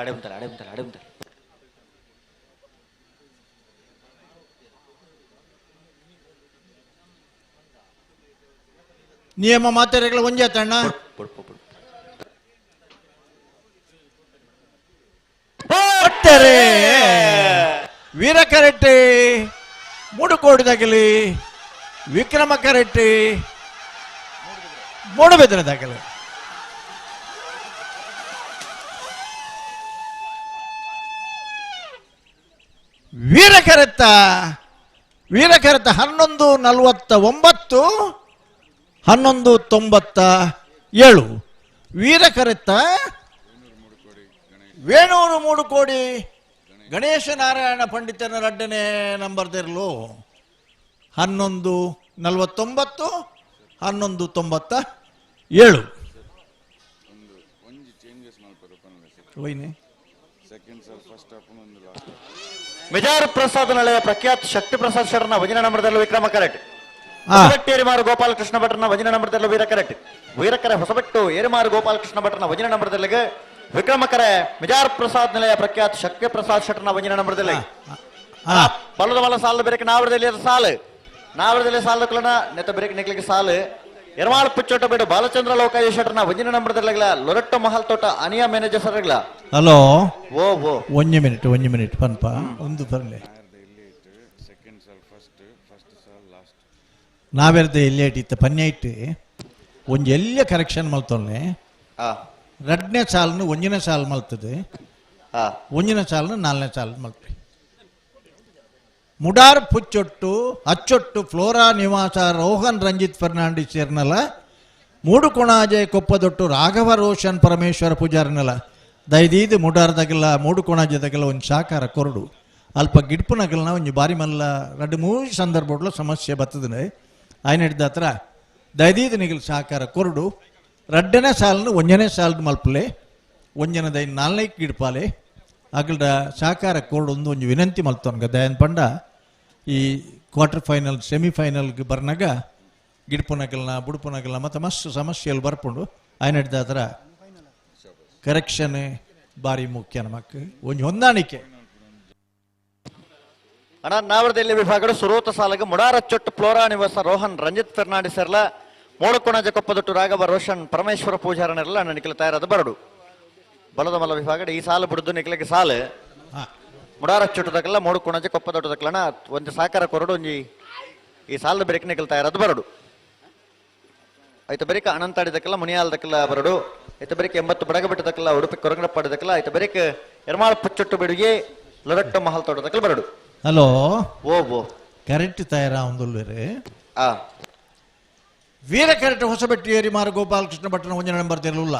అడే ఉంటాలి అడే ఉంటాలి అడే ఉంటాలి ನಿಯಮ ಮಾತೆರೆಗಳ ಒಂಜಾತಣ್ಣ ವೀರ ಕರೆಟ್ಟಿ ಮೂಡುಕೋಡಿ ತಗಲಿ ವಿಕ್ರಮ ಕರೆಟ್ಟಿ ಮೂಡುಬೆದರ ತಗಲಿ ವೀರ ಕರೆತ್ತ 11:49 11:97 ವೀರ ಕರೆತ್ತ ವೇಣೂರು ಮೂಡು ಕೋಡಿ ಗಣೇಶ ನಾರಾಯಣ ಪಂಡಿತನ ರಡ್ಡನೇ ನಂಬರ್ ತೆರಲು 11:49 11:97 ಮಿಜಾರ್ ಪ್ರಸಾದ್ ನಳೆಯ ಪ್ರಖ್ಯಾತ್ ಶಕ್ತಿ ಪ್ರಸಾದ್ ಶರ್ನ ವಜನ ನಂಬರ್ದಲ್ಲೂ ವಿಕ್ರಮ ಕರೆಟ್ ಏರಿಮಾರು ಗೋಪಾಲಕೃಷ್ಣ ಭಟ್ರನ ವಜನ ನಂಬರ್ದಲ್ಲೂ ವೀರ ಕರೆಟ್ ವೀರಕರೆ ಹೊಸಬೆಟ್ಟು ಏರಿಮಾರು ಗೋಪಾಲಕೃಷ್ಣ ಭಟ್ರನ ವಜನ ನಂಬರ್ದಲ್ಲಿಗೆ ವಿಕ್ರಮಕರೆ ಮಿಜಾರ್ ಪ್ರಸಾದ್ ನಿಲಯ ಪ್ರಖ್ಯಾತ್ ಶಕ್ತಿ ಪ್ರಸಾದ್ ಶೆಟ್ಟರ್ನ ವಂಜನ ನಂಬರ್ದಲ್ಲಿ ಬಲದ ಬಲ ಸಾಲ ಬೇರೆ ನಾವರದಲ್ಲಿ ಸಾಲ ನೆತ್ತ ಬೇರೆ ನಿಕ್ಲಿಗೆ ಸಾಲು ಎರ್ಮಾಳ್ ಪುಚ್ಚೋಟ ಬೇಡ ಬಾಲಚಂದ್ರ ಲೋಕಾಯ ಶೆಟ್ಟರ್ನ ವಂಜನ ನಂಬರ್ದಲ್ಲಿಗಳ ಲೊರಟ್ಟ ಮಹಲ್ ತೋಟ ಅನಿಯಾ ಮ್ಯಾನೇಜರ್ ಸರ್ಗಳ ಹಲೋ ಓ ಓ ಒಂದು ಮಿನಿಟ್ ಪನ್ಪ ಒಂದು ಬರಲಿ ನಾವೆರ್ದ ಎಲ್ಲಿ ಇಟ್ಟಿತ್ತ ಪನ್ಯ ಇಟ್ಟು ಒಂದು ಎಲ್ಲ ಕರೆಕ್ಷನ್ ಮಲ್ತೊಳ್ಳೆ ಎರಡನೇ ಸಾಲನ್ನು ಒಂದನೇ ಸಾಲು ಮಲ್ತದೆ ಒಂದನೇ ಸಾಲನ್ನು ನಾಲ್ಕನೇ ಸಾಲು ಮಲ್ತದೆ ಮುಡಾರ್ ಪುಚ್ಚೊಟ್ಟು ಅಚ್ಚೊಟ್ಟು ಫ್ಲೋರಾ ನಿವಾಸ ರೋಹನ್ ರಂಜಿತ್ ಫರ್ನಾಂಡಿಸ್ ಸೇರ್ನಲ್ಲ ಮೂಡು ಕೊಣಾಜೆ ಕೊಪ್ಪದೊಟ್ಟು ರಾಘವ ರೋಷನ್ ಪರಮೇಶ್ವರ ಪೂಜಾರನಲ್ಲ ದೈದೀದು ಮುಡಾರ್ದಾಗೆಲ್ಲ ಮೂಡು ಕೊಣಾಜೆದಾಗೆಲ್ಲ ಒಂದು ಸಾಕಾರ ಕೊರಡು ಅಲ್ಪ ಗಿಡ್ಪುನಾಗೆಲ್ಲ ಒಂದು ಬಾರಿ ಮಲ್ಲ 2-3 ಸಂದರ್ಭಗಳು ಸಮಸ್ಯೆ ಬರ್ತದೆ ఆయన ಹಿಡ್ದ ಹತ್ರ ದೈದೀದು ನಿಗಲ್ ಸಾಕಾರ ಕೊರಡು ರಡ್ಡನೇ ಸಾಲನ್ನು ಒಂಜನೇ ಸಾಲದ ಮಲ್ಪಲೆ ಒಂಜನದ 4 ಗಿಡ್ಪಾಲೆ ಅಗಲ್ಡ ಸಹಕಾರ ಕೋರ್ಡ್ ಒಂದು ವಿನಂತಿ ಮಲ್ತವನ್ಗ ದಯನ್ ಪಂಡ ಈ ಕ್ವಾರ್ಟರ್ ಫೈನಲ್ ಸೆಮಿಫೈನಲ್ಗೆ ಬರ್ನಾಗ ಗಿಡ್ಪುನಗಲ್ನ ಬುಡ್ಪುನಗಲ್ನ ಮತ್ತು ಮಸ್ತ್ ಸಮಸ್ಯೆಯಲ್ಲಿ ಬರ್ಕೊಂಡು ఆయన ಹಿಡ್ದ ಹತ್ರ ಕರೆಕ್ಷನ್ ಬಾರಿ ಮುಖ್ಯ ನಮಕ್ ಒಂದು ಹೊಂದಾಣಿಕೆ ಅಣ್ಣ ನಾವರದಲ್ಲಿ ವಿಭಾಗದ ಸುರೋತ ಸಾಲಗೆ ಮುಡಾರಚ್ಚೊಟ್ಟು ಫ್ಲೋರಾ ನಿವಾಸ ರೋಹನ್ ರಂಜಿತ್ ಫೆರ್ನಾಂಡಿಸ್ ಸರ್ಲ ಮೋಡಕೋಣಜ ಕೊಪ್ಪದೊಟ್ಟು ರಾಘವ ರೋಷನ್ ಪರಮೇಶ್ವರ ಪೂಜಾರನೆಲ್ಲ ನಿಖಿಲ ತಯಾರಾದ ಬರಡು ಬಲದ ಮಲ್ಲ ವಿಭಾಗದ ಈ ಸಾಲು ಬಿಡುದು ನಿಖಿಲಿಗೆ ಸಾಲು ಮುಡಾರಚ್ಚೊಟ್ಟದಕ್ಕೆಲ್ಲ ಮೋಡಕೋಣಜ ಕೊಪ್ಪದೊಟ್ಟದಕ್ಲನ ಒಂದು ಸಾಕಾರ ಕೊರಡು ಒಂಜಿ ಈ ಸಾಲದ ಬೆರಕೆ ನಿಖಿಲ ತಯಾರಾದ ಬರಡು ಆಯ್ತು ಬೆರಿಕ ಅನಂತಾಡಿದಕ್ಕೆಲ್ಲ ಮುನಿಯಾಲ್ದಕ್ಕೆಲ್ಲ ಬರಡು ಆಯ್ತು ಬೆರಿಕೆ 80 ಬಡಗ ಬಿಟ್ಟದಕ್ಕೆಲ್ಲ ಉಡುಪಿ ಕೊರಗಡಪ್ಪಾಡಿದಕ್ಕೆಲ್ಲ ಆಯ್ತು ಬೆರಿಕೆ ಎರ್ಮಾಳ್ ಪುಚ್ಚೊಟ್ಟು ಬಿಡುಗೆ ಲೊರಟ್ಟ ಮಹಲ್ ತೋಟದಕ್ಕೆಲ್ಲ ಬರಡು ಹಲೋ ಓ ಓ ಕರೆಕ್ಟ್ ತಯಾರ ಒಂದುಲ್ವೇರೆ ವೀರ ಕರೆಕ್ಟ್ ಹೊಸಬೆಟ್ಟು ಏರಿಮಾರು ಗೋಪಾಲಕೃಷ್ಣ ಭಟ್ರನ ಒಂಜನ ನಂಬರ್ ತೆರಲಿಲ್ಲ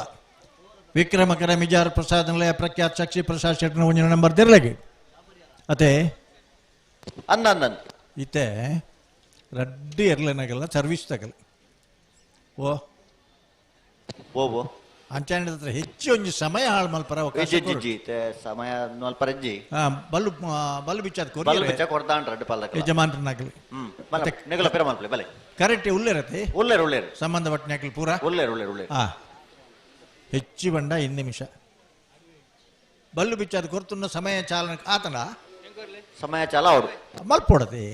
ವಿಕ್ರಮಕರ ಮಿಜಾರ್ ಪ್ರಸಾದ್ ನಿಲಯ ಪ್ರಖ್ಯಾತ್ ಶಕ್ತಿ ಪ್ರಸಾದ್ ಶೆಟ್ಟರ್ನ ಒಂಜನ ನಂಬರ್ ತೆರಲಿಗೆ ಅತೆ ಅನ್ನ ಇತ್ತೆ ರಡ್ಡಿ ಇರ್ಲೇನಾಗಲ್ಲ ಸರ್ವಿಸ್ ತಗಲ್ಲ ಓ ಓ ಓ ಅಂಚಾಣಿದ ಹತ್ರ ಹೆಚ್ಚು ಒಂಜಿ ಸಮಯ ಹಾಳು ಮಲ್ಪರ ಅವಕಾಶ ಸಮಯ ಮಲ್ಪರಜ್ಜಿ ಬಲ್ಲು ಬಲ್ಲು ಬಿಚ್ಚಾದ ಬಲ್ಲು ಬಿಚ್ಚ ಕೊಡ್ತಾನ್ ರಡ್ಡು ಪಲ್ಲಕ ಯಜಮಾನ್ರನಾಗಲಿ ನಿಗಲ ಪೆರ ಮಲ್ಪಲೆ ಬಲೆ ಕರೆಕ್ಟ್ ಉಳ್ಳೇರತೆ ಉಳ್ಳೇರು ಸಂಬಂಧಪಟ್ಟನಾಗಲಿ ಪೂರ ಉಳ್ಳೇರು ಹೆಚ್ಚು ಬಂಡ 2 ನಿಮಿಷ ಬಲ್ಲು ಬಿಚ್ಚಾದ ಕೊರ್ತುನ್ನ ಸಮಯ ಚಾಲನ ಆತನ ಸಮಯ ಚಾಲ ಅವಡು ಮಲ್ಪೊಡದೆ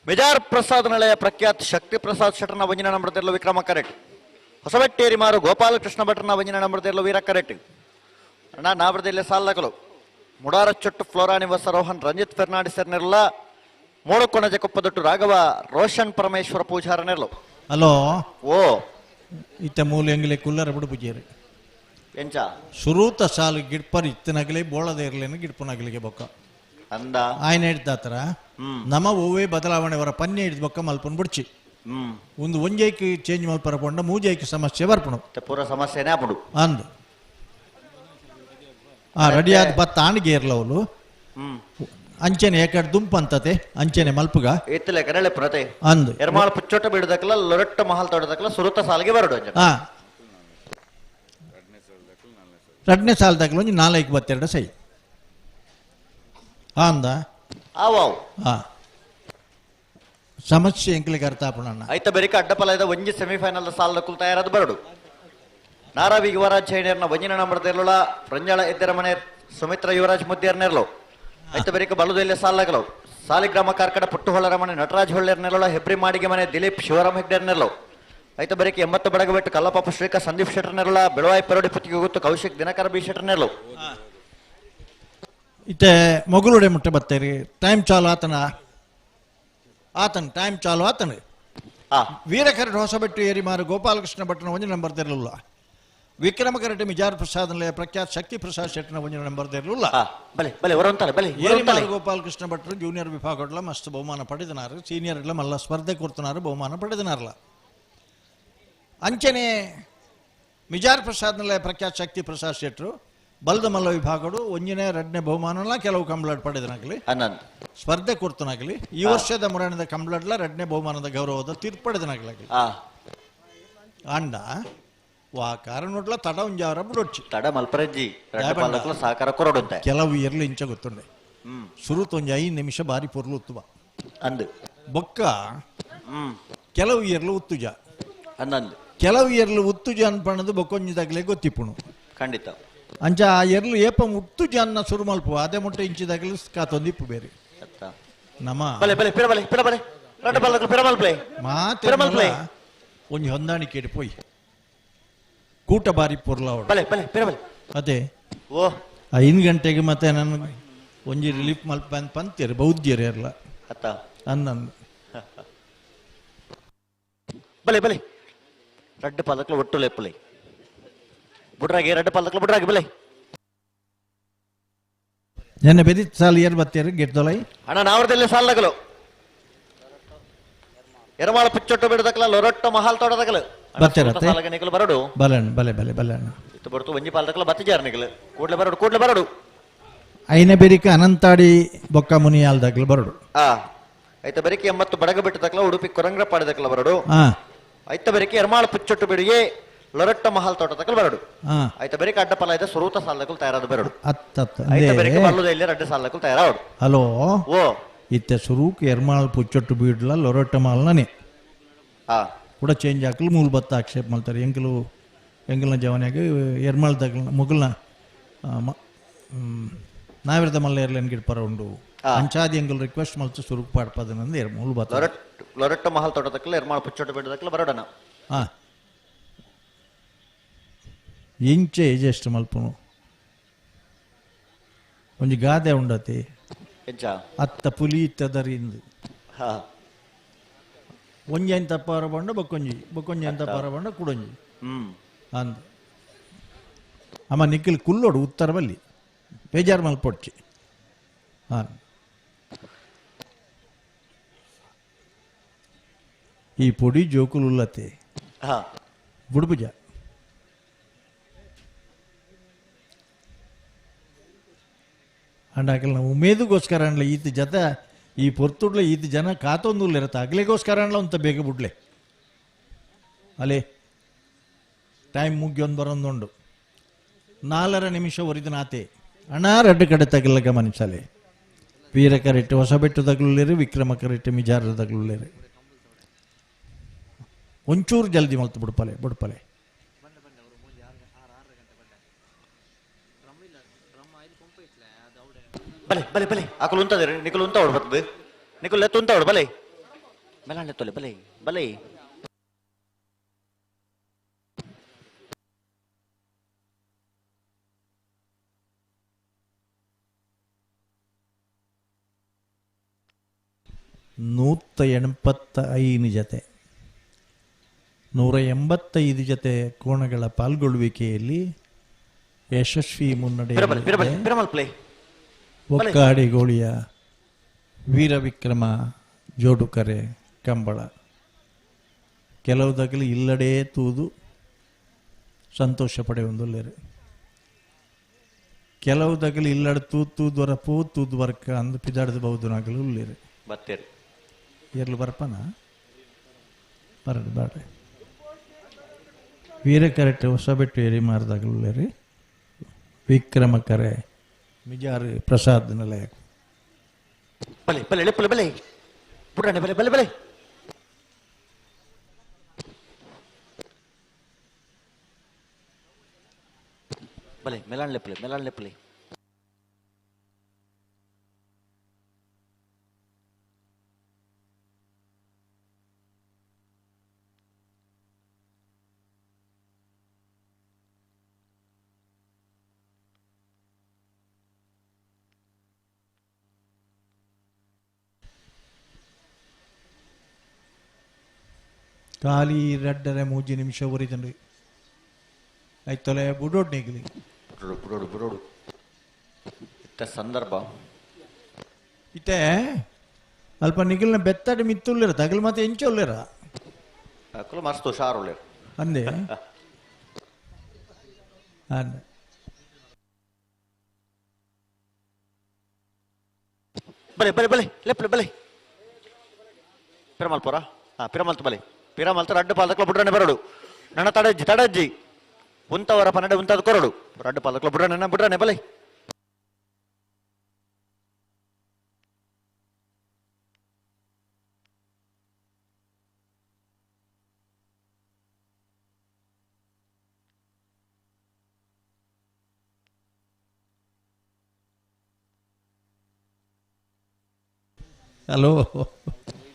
ಮೆಜಾರ್ ಪ್ರಸಾದ್ ನಳೆಯ ಪ್ರಖ್ಯಾತ್ ಶಕ್ತಿ ಪ್ರಸಾದ್ ಶೆಟ್ಟರ್ನ ವಂಜನ ನಂಬರ್ತಿರಲು ವಿಕ್ರಮ ಕರೆಕ್ಟ್ ಹೊಸಬೆಟ್ಟೇರಿ ಮಾರು ಗೋಪಾಲಕೃಷ್ಣ ಭಟ್ರನ ವಂಜನ ನಂಬರ್ತಿರಲು ವೀರ ಕರೆಕ್ಟ್ ಅಣ್ಣ ನಾಬ್ರದಲ್ಲಿ ಸಾಲಕಲು ಮುಡಾರ ಚೊಟ್ಟು ಫ್ಲೋರಾ ನಿವಾಸ ರೋಹನ್ ರಂಜಿತ್ ಫೆರ್ನಾಂಡಿಸ್ ನೆರಲ ಮೂಡಕೊಣಜ ಕೊಪ್ಪದೊಟ್ಟು ರಾಘವ ರೋಷನ್ ಪರಮೇಶ್ವರ ಪೂಜಾರ ನೆರಲು ಹಲೋ ಓ ಇತ್ತ ಮೂಲ ಎಂಗ್ಲೆ ಕುಲ್ಲರ ಬಿಡು ಪೂಜಾರಿ ಎಂಚ ಸುರೂತ ಸಾಲು ಗಿಡ್ಪರ್ ಇತ್ತನಾಗಲಿ ಬೋಳದ ಇರ್ಲೇನು ಗಿಡ್ಪನಾಗಲಿಗೆ ಬೊಕ್ಕ ಅಂದ ಆಯ್ನ ಹಿಡ್ದಾತರ ನಮ ಓವೇ ಬದಲಾವಣೆ ಅವರ ಪನ್ನೆ ಹಿಡಿದ ಬೊಕ್ಕ ಮಲ್ಪನ್ ಬಿಡ್ಚಿ ಒಂದು ಒಂಜೈಕ್ ಚೇಂಜ್ ಮಲ್ಪರ ಪಂಡ ಮೂಜೈಕ್ ಸಮಸ್ಯೆ ಬರ್ಪಣು ಪೂರ ಸಮಸ್ಯೆನೇ ಆಪಡು ಅಂದ್ ರೆಡಿಯಾದ ಬತ್ತ ಆಣಿಗೆ ಇರ್ಲವಲು ಅಂಚೆನೆ ಏಕಡ್ ದುಂಪಂತತೆ ಅಂಚೆನೆ ಮಲ್ಪುಗ ಎತ್ತಲೆ ಕರಳೆ ಪ್ರತೆ ಅಂದ್ ಎರ್ಮಾಳ ಪುಚ್ಚೋಟ ಬಿಡದಕ್ಕಲ ಲೊರಟ್ಟ ಮಹಲ್ ತೊಡದಕ್ಕಲ ಸುರುತ ಸಾಲಿಗೆ ಬರಡು ಅಂಜ ಎರಡನೇ ಸಾಲದಾಗಲ ಒಂಜಿ 4-22 ಸೈ ಅಂದ ಸಮಸ್ಯೆ ಎಂಕ್ಲಿಗೆ ಅರ್ಥ ಆಪಣ ಐತ ಬೆರಿಕ ಅಡ್ಡಪಲದ ಒಂಜಿ ಸೆಮಿಫೈನಲ್ ಸಾಲದಕ್ಕೂ ತಯಾರಾದ ಬರಡು ನಾರಾವಿ ಯುವರಾಜ್ ಚೈನೇರ್ನ ವಂಜಿನ ನಂಬರ್ತಿರ್ಲ ರಂಜಾಳ ಎದ್ದರ ಮನೆ ಸುಮಿತ್ರ ಯುವರಾಜ್ ಮುದ್ದಿಯರ್ನೆರ್ಲು ಐತ ಬೆರಿಕ ಬಲುದೆಲ್ಲೆ ಸಾಲಾಗಲವು ಸಾಲಿಗ್ರಾಮ ಕಾರ್ಕಡ ಪುಟ್ಟುಹೊಳ್ಳರ ಮನೆ ನಟರಾಜ್ ಹೊಳ್ಳೆರ್ನೆರ್ಲ ಹೆಬ್ರಿ ಮಾಡಿಗೆ ಮನೆ ದಿಲೀಪ್ ಶಿವರಾಮ್ ಹೆಗ್ಡೆರ್ನೆರ್ಲು ಐತ ಬೆರಿಕ 80 ಬಡಗಬೆಟ್ಟು ಕಲ್ಲಪ್ಪ ಶ್ರೀಕ ಸಂದೀಪ್ ಶೆಟ್ಟರ್ನೆರ್ಲ ಬೆಳವಾಯಿ ಪೆರೋಡಿ ಪುತ್ತಿಗೆ ಗೊತ್ತು ಕೌಶಿಕ್ ದಿನಕರ ಬಿ ಶೆಟ್ಟರ್ನೆರ್ಲು ಇತ್ತೆ ಮೊಗಲುಡೆ ಮುಟ್ಟೆ ಬತ್ತೇರಿ ಟೈಮ್ ಚಾಲು ಆತನ ಟೈಮ್ ಚಾಲು ಆತನ ವೀರಕರಟ ಹೊಸಬೆಟ್ಟು ಏರಿ ಮಾರು ಗೋಪಾಲಕೃಷ್ಣ ಭಟ್ನ ಒಂಜಿ ನಂಬರ್ ತೆರಲಿಲ್ಲ ವಿಕ್ರಮ ಕರಟೆ ಮಿಜಾರ್ ಪ್ರಸಾದ್ ಪ್ರಖ್ಯಾತ್ ಶಕ್ತಿ ಪ್ರಸಾದ್ ಶೆಟ್ಟನ ಒಂಜಿ ನಂಬರ್ ತೆರಲಿಲ್ಲ ಏರಿ ಮಾರು ಗೋಪಾಲಕೃಷ್ಣ ಭಟ್ರು ಜೂನಿಯರ್ ವಿಭಾಗಡ್ಲ ಮಸ್ತ್ ಬಹುಮಾನ ಪಡೆದನಾರು ಸೀನಿಯರ್ ಎಲ್ಲ ಮಲ್ಲ ಸ್ಪರ್ಧೆ ಕೊಡ್ತನಾರು ಬಹುಮಾನ ಪಡೆದನಾರಲ್ಲ ಅಂಚನೆ ಮಿಜಾರ್ ಪ್ರಸಾದ್ ಪ್ರಖ್ಯಾತ್ ಶಕ್ತಿ ಪ್ರಸಾದ್ ಶೆಟ್ರು ಬಲ್ದ ಮಲ್ಲ ವಿಭಾಗಡು ಒಂಜನೇ 2ನೇ ಬಹುಮಾನ ಕೆಲವು ಕಂಬ್ಲಾಡ್ ಪಡೆದನಾಗಲಿ ಸ್ಪರ್ಧೆ ಕೊಡ್ತನಾಗಲಿ ಈ ವರ್ಷದ ಮುರಾಣದ ಕಂಬ್ಲಾಡ್ಲ 2ನೇ ಬಹುಮಾನದ ಗೌರವದ ತೀರ್ಪು ಪಡೆದನಾಗಲಿ ಅಂಡ ವಾ ಕಾರಣೋಡ್ಲ ತಡ ಒಂಜಾವರ ಬಿಡೊಚ್ಚಿ ತಡ ಮಲ್ಪರಜ್ಜಿ ಸಾಕಾರ ಕೊರಡುತ್ತೆ ಕೆಲವು ಇರ್ಲಿ ಇಂಚ ಗೊತ್ತುಂಡೆ ಸುರುತ್ ಒಂಜಿ 5 ನಿಮಿಷ ಬಾರಿ ಪೊರ್ಲು ಉತ್ತುವ ಅಂದ್ ಬೊಕ್ಕ ಕೆಲವು ಇರ್ಲು ಉತ್ತುಜ ಅನ್ನಂದ್ ಕೆಲವು ಇರ್ಲು ಉತ್ತುಜ ಅನ್ಪಣದು ಬೊಕ್ಕೊಂಜಿದಾಗಲೇ ಗೊತ್ತಿಪ್ಪುಣು ಖಂಡಿತ ಅಂಚ ಆ ಎರ್ಲು ಏಪ ಮುತ್ತು ಜನ್ನ ಸುರು ಮಲ್ಪು ಅದೇ ಮುಟ್ಟೆ ಇಂಚಿದಾಗಲಿ ಕಾತೊಂದಿಪ್ಪು ಬೇರೆ ನಮ ಮಾತೆ ಒಂಜಿ ಹೊಂದಾಣಿಕೆ ಪೋಯ್ ಕೂಟ ಬಾರಿ ಪೊರ್ಲ ಅದೇ 5 ಗಂಟೆಗೆ ಮತ್ತೆ ನನ್ನ ಒಂಜಿ ರಿಲೀಫ್ ಮಲ್ಪ ಪಂತೀರಿ ಬೌದ್ಧಿಯರು ಇರಲ್ಲ ಅನ್ನಂದು ಬಲೆ ಬಲೆ ರಡ್ಡು ಪಾಲಕ್ಲ ಒಟ್ಟು ಲೆಪ್ಪಲೆ ಬುಡ್ರಾಗಿ 2 ಪಾಲಕ್ಲ ಬುಡ್ರಾಗಿ ಬಲೆ ನನ್ನ ಬೆದಿ ಸಾಲ ಏರ್ ಬತ್ತೀರಿ ಗೆಡ್ದೊಲೈ ಅಣ್ಣ ನಾವರದಲ್ಲಿ ಸಾಲಗಳು ಎರಮಾಳ ಪುಚ್ಚೊಟ್ಟು ಬಿಡದಕ್ಕಲ ಲೊರೊಟ್ಟ ಮಹಾಲ್ ತೋಡದಕ್ಕಲ ಬತ್ತೀರತ್ತೆ ಸಾಲಗ ನಿಕಲು ಬರಡು ಬಲನ್ ಬಲೆ ಬಲೆ ಬಲನ್ ಇತ್ತು ಬರ್ತು ಒಂಜಿ ಪಾಲದಕ್ಕಲ ಬತ್ತಿಜಾರ ನಿಕಲು ಕೂಡ್ಲೆ ಬರಡು ಐನೆ ಬೆರಿಕ ಅನಂತಾಡಿ ಬೊಕ್ಕ ಮುನಿಯಾಲ್ದಾಗಲು ಬರಡು ಐತ ಬೆರಿಕೆ 80 ಬಡಗ ಬಿಟ್ಟದಕ್ಕಲ ಉಡುಪಿ ಕೊರಂಗ್ರ ಪಾಡಿದಕ್ಕಲ ಬರಡು ಐತ ಬೆರಿಕೆ ಎರಮಾಳ ಪುಚ್ಚೊಟ್ಟು ಬಿಡಿಗೆ ಲೊರಟ್ಟ ಮಹಾಲ್ ತೋಟದಕ್ಕಲ ಬರಡು ಐತ ಬೆರಿಕೆ ಅಡ್ಡಪಲ ಇದೆ ಸುರೂತ ಸಾಲದಕ್ಕಲು ತಯಾರಾದ ಬರಡು ಐತ ಬೆರಿಕೆ ಬಲ್ಲುದ ಇಲ್ಲಿ 2 ಸಾಲದಕ್ಕಲು ತಯಾರಾವಡು ಹಲೋ ಓ ಇತ್ತೆ ಸುರೂಕ್ ಎರಮಾಳ ಪುಚ್ಚೊಟ್ಟು ಬಿಡ್ಲ ಲೊರಟ್ಟ ಮಾಲ್ನನೆ ಕೂಡ ಚೇಂಜ್ ಹಾಕಲು ಮೂಲ ಬತ್ತ ಆಕ್ಷೇಪ ಮಾಡ್ತಾರೆ ಎಂಗಲ್ನ ಜವನ್ಯಾಗ ಎರಮಾಳದಾಗ ಮುಗಲ್ನ ನಾವಿರದ ಮಲ್ಲ ಏರ್ಲೈನ್ ಗಿಡ್ಪರ ಉಂಡು ಅಂಚಾದಿ ಎಂಗಲ್ ರಿಕ್ವೆಸ್ಟ್ ಮಲ್ತು ಸುರುಕ್ ಪಾಡ್ಪದನಂದು ಮೂಲ ಬತ್ತ ಲೊರಟ್ಟ ಮಹಾಲ್ ತೋಟದಕ್ಕಲ ಎರಮಾಳ ಪುಚ್ಚೊಟ್ಟು ಬಿಡದಕ್ಕಲ ಬರಡನ ಇಂಚೆ ಎಷ್ಟು ಮಲ್ಪನು ಒಂಜಿ ಗಾದೆ ಉಂಡತಿ ಎಂಚ ಅತ್ತ ಪುಲಿ ಇತ್ತದರಿಂದ ಹಾ ಒಂಜಿ ಎಂತ ಪಾರ ಬಂಡ ಬೊಕ್ಕೊಂಜಿ ಎಂತ ಪಾರ ಬಂಡ ಕುಡೊಂಜಿ ಅಂದ ಅಮ್ಮ ನಿಖಿಲ್ ಕುಲ್ಲೋಡು ಉತ್ತರ ಬಲ್ಲಿ ಬೇಜಾರು ಮಲ್ಪೊಡ್ಚಿ ಹಾಂ ಈ ಪೊಡಿ ಜೋಕುಲು ಉಲ್ಲತೆ ಬುಡ್ಬುಜ ಅಂಡಾಕಲ್ ನಾವು ಉಮೇದುಗೋಸ್ಕರ ಅನ್ಲ ಈತ ಜತ ಈ ಪೊರ್ತುಡ್ಲೆ ಈತ ಜನ ಕಾತೊಂದು ಇರತ್ತ ಅಗ್ಲಿಗೋಸ್ಕರ ಅನ್ಲ ಅಂತ ಬೇಗ ಬಿಡ್ಲೆ ಅಲೆ ಟೈಮ್ ಮುಗಿಯೊಂದು ಬರೋಂದುಂಡು 4 ನಿಮಿಷ ಒರಿದನಾತೆ ಅಣ್ಣ 2 ಕಡೆ ತಗಲ ಗಮನಿಸಲೆ ವೀರಕರೆಟ್ಟೆ ಹೊಸಬೆಟ್ಟು ತಗಲುಳ್ಳೇರು ವಿಕ್ರಮಕರೆಟ್ಟೆ ಮಿಜಾರ ತಗಲುಳ್ಳೇರು ಒಂಚೂರು ಜಲ್ದಿ ಮಲ್ತು ಬುಡ್ಪಲೆ ಬಲೆ ಬಲೆ ಬಲೆ ಆಕಲು ಉಂತದೆ ನಿಕಲು ಉಂತ ಹೊಡ್ಬರ್ತದೆ ನಿಕಲು ಎತ್ತು ಉಂತ ಹೊಡ್ ಬಲೆ ಮೇಲಾಂಡೆ ತೊಲೆ ಬಲೆ ಬಲೆ ಜತೆ 185 ಜತೆ ಕೋಣಗಳ ಪಾಲ್ಗೊಳ್ಳುವಿಕೆಯಲ್ಲಿ ಯಶಸ್ವಿ ಮುನ್ನಡೆ ಒಕ್ಕಾಡಿಗೋಳಿಯ ವೀರವಿಕ್ರಮ ಜೋಡುಕರೆ ಕಂಬಳ ಕೆಲವುದಾಗಲಿ ಇಲ್ಲಡೇ ತೂದು ಸಂತೋಷ ಪಡೆಯೊಂದುಲ್ಲೇರು ಕೆಲವುದಾಗಲಿ ಇಲ್ಲಡ ತೂದೊರ ತೂದು ವರ್ಕ ಅಂದು ಪಿದಾಡದ ಬಹುದು ನಾಗಲು ಉಳ್ಳೇರು ಬತ್ತೇರು ಎರ್ಲು ಬರ್ಪನ ಬರಡು ಬಾಡ ವೀರಕರೆಟ್ಟೆ ಹೊಸಬೆಟ್ಟು ಏರಿ ಮಾರದಾಗಲೇ ವಿಕ್ರಮಕರೆ ಮಿಜಾರು ಪ್ರಸಾದ್ ನಿಲಯ ಬಲೆ ಬಲೆ ಬಲೆ ಬಲೆ ಪುಟಾಣೆ ಬಲೆ ಬಲೆ ಬಲೆ ಬಲೆ ಮೆಲಾನ್ ಲೆಪ್ಪಲೆ ಖಾಲಿ 2.3 ನಿಮಿಷ ಉರಿದನ್ರಿ ಆಯ್ತೊಲೆ ಬುಡೋಡ್ ನಿಗ್ಲಿ ಬುಡೋಡು ಇತ್ತ ಸಂದರ್ಭ ಇತ್ತೆ ಅಲ್ಪ ನಿಗಿಲ್ನ ಬೆತ್ತಡಿ ಮಿತ್ತುಳ್ಳೇರ ತಗಲ್ ಮತ್ತೆ ಎಂಚೊಳ್ಳೇರ ಅಕ್ಕಲು ಮಸ್ತು ಶಾರುಳ್ಳೇರ ಅಂದೆ ಅಂದ ಬಲೆ ಬಲೆ ಬಲೆ ಲೆಪ್ಪಲೆ ಬಲೆ ಪಿರಮಲ್ ಪೋರ ಪಿರಮಲ್ತು ಬಲೆ ಪಿರಮಲ್ತು ರಡ್ಡು ಪಾಲಕ್ಲ ಬುಡ್ರನೆ ಬರಡು ನನ್ನ ತಡಜ್ಜಿ ಉಂತವರ ಪನ್ನಡೆ ಉಂತದ ಕೊರಡು ರಡ್ಡು ಪಾಲಕ್ಲ ಬುಡ್ರನೆ ಬಲೆ ಹಲೋ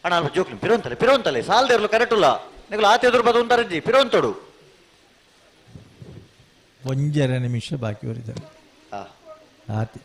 ಅಣ್ಣ ಜೋಕ್ಲಿ ಪಿರೋಂತಲೆ ಸಾಲ್ದಿರ್ಲು ಕರೆಕ್ಟುಲ್ಲ ನಿಗಳು ಆತ ಎದುರು ಬದು ಉಂಟಾರಜ್ಜಿ ಪಿರೋಂತೋಡು 1.5 ನಿಮಿಷ ಬಾಕಿ ಉರಿದ್ದಾರೆ ಆತಿ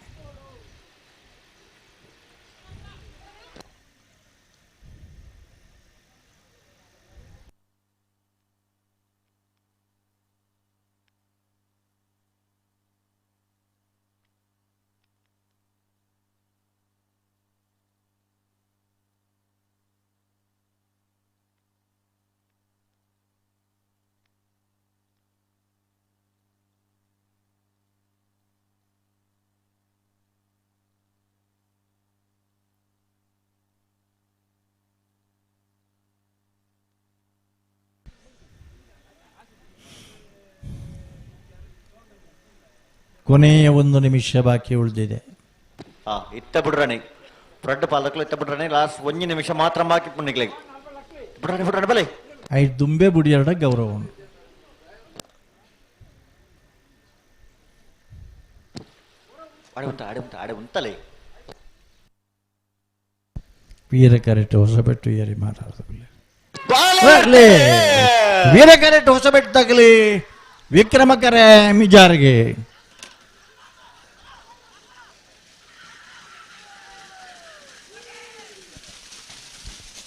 ಕೊನೆಯ 1 ನಿಮಿಷ ಬಾಕಿ ಉಳಿದಿದೆ ಇತ್ತ ಬಿಡ್ರಾನೆ ರಡ್ಡು ಪಾಲಕ್ಲು ಇತ್ತ ಬಿಡ್ರಾನೆ ಲಾಸ್ಟ್ 1 ನಿಮಿಷ ಮಾತ್ರ ಬಾಕಿ ಪುಣ್ಣಿಗ್ಲೆ ಬಿಡ್ರಾನೆ ಬಲೆ ಐ ದುಂಬೆ ಬುಡಿಯರಡ ಗೌರವ ಆಡೆ ಉಂತಲೆ ವೀರಕರೆಟ್ಟೆ ಹೊಸಬೆಟ್ಟು ಏರಿ ಮಾತಾಡ್ತಲ್ಲ ವೀರಕರೆಟ್ಟೆ ಹೊಸಬೆಟ್ಟು ತಗಲಿ ವಿಕ್ರಮಕರೆ ಮಿಜಾರಿಗೆ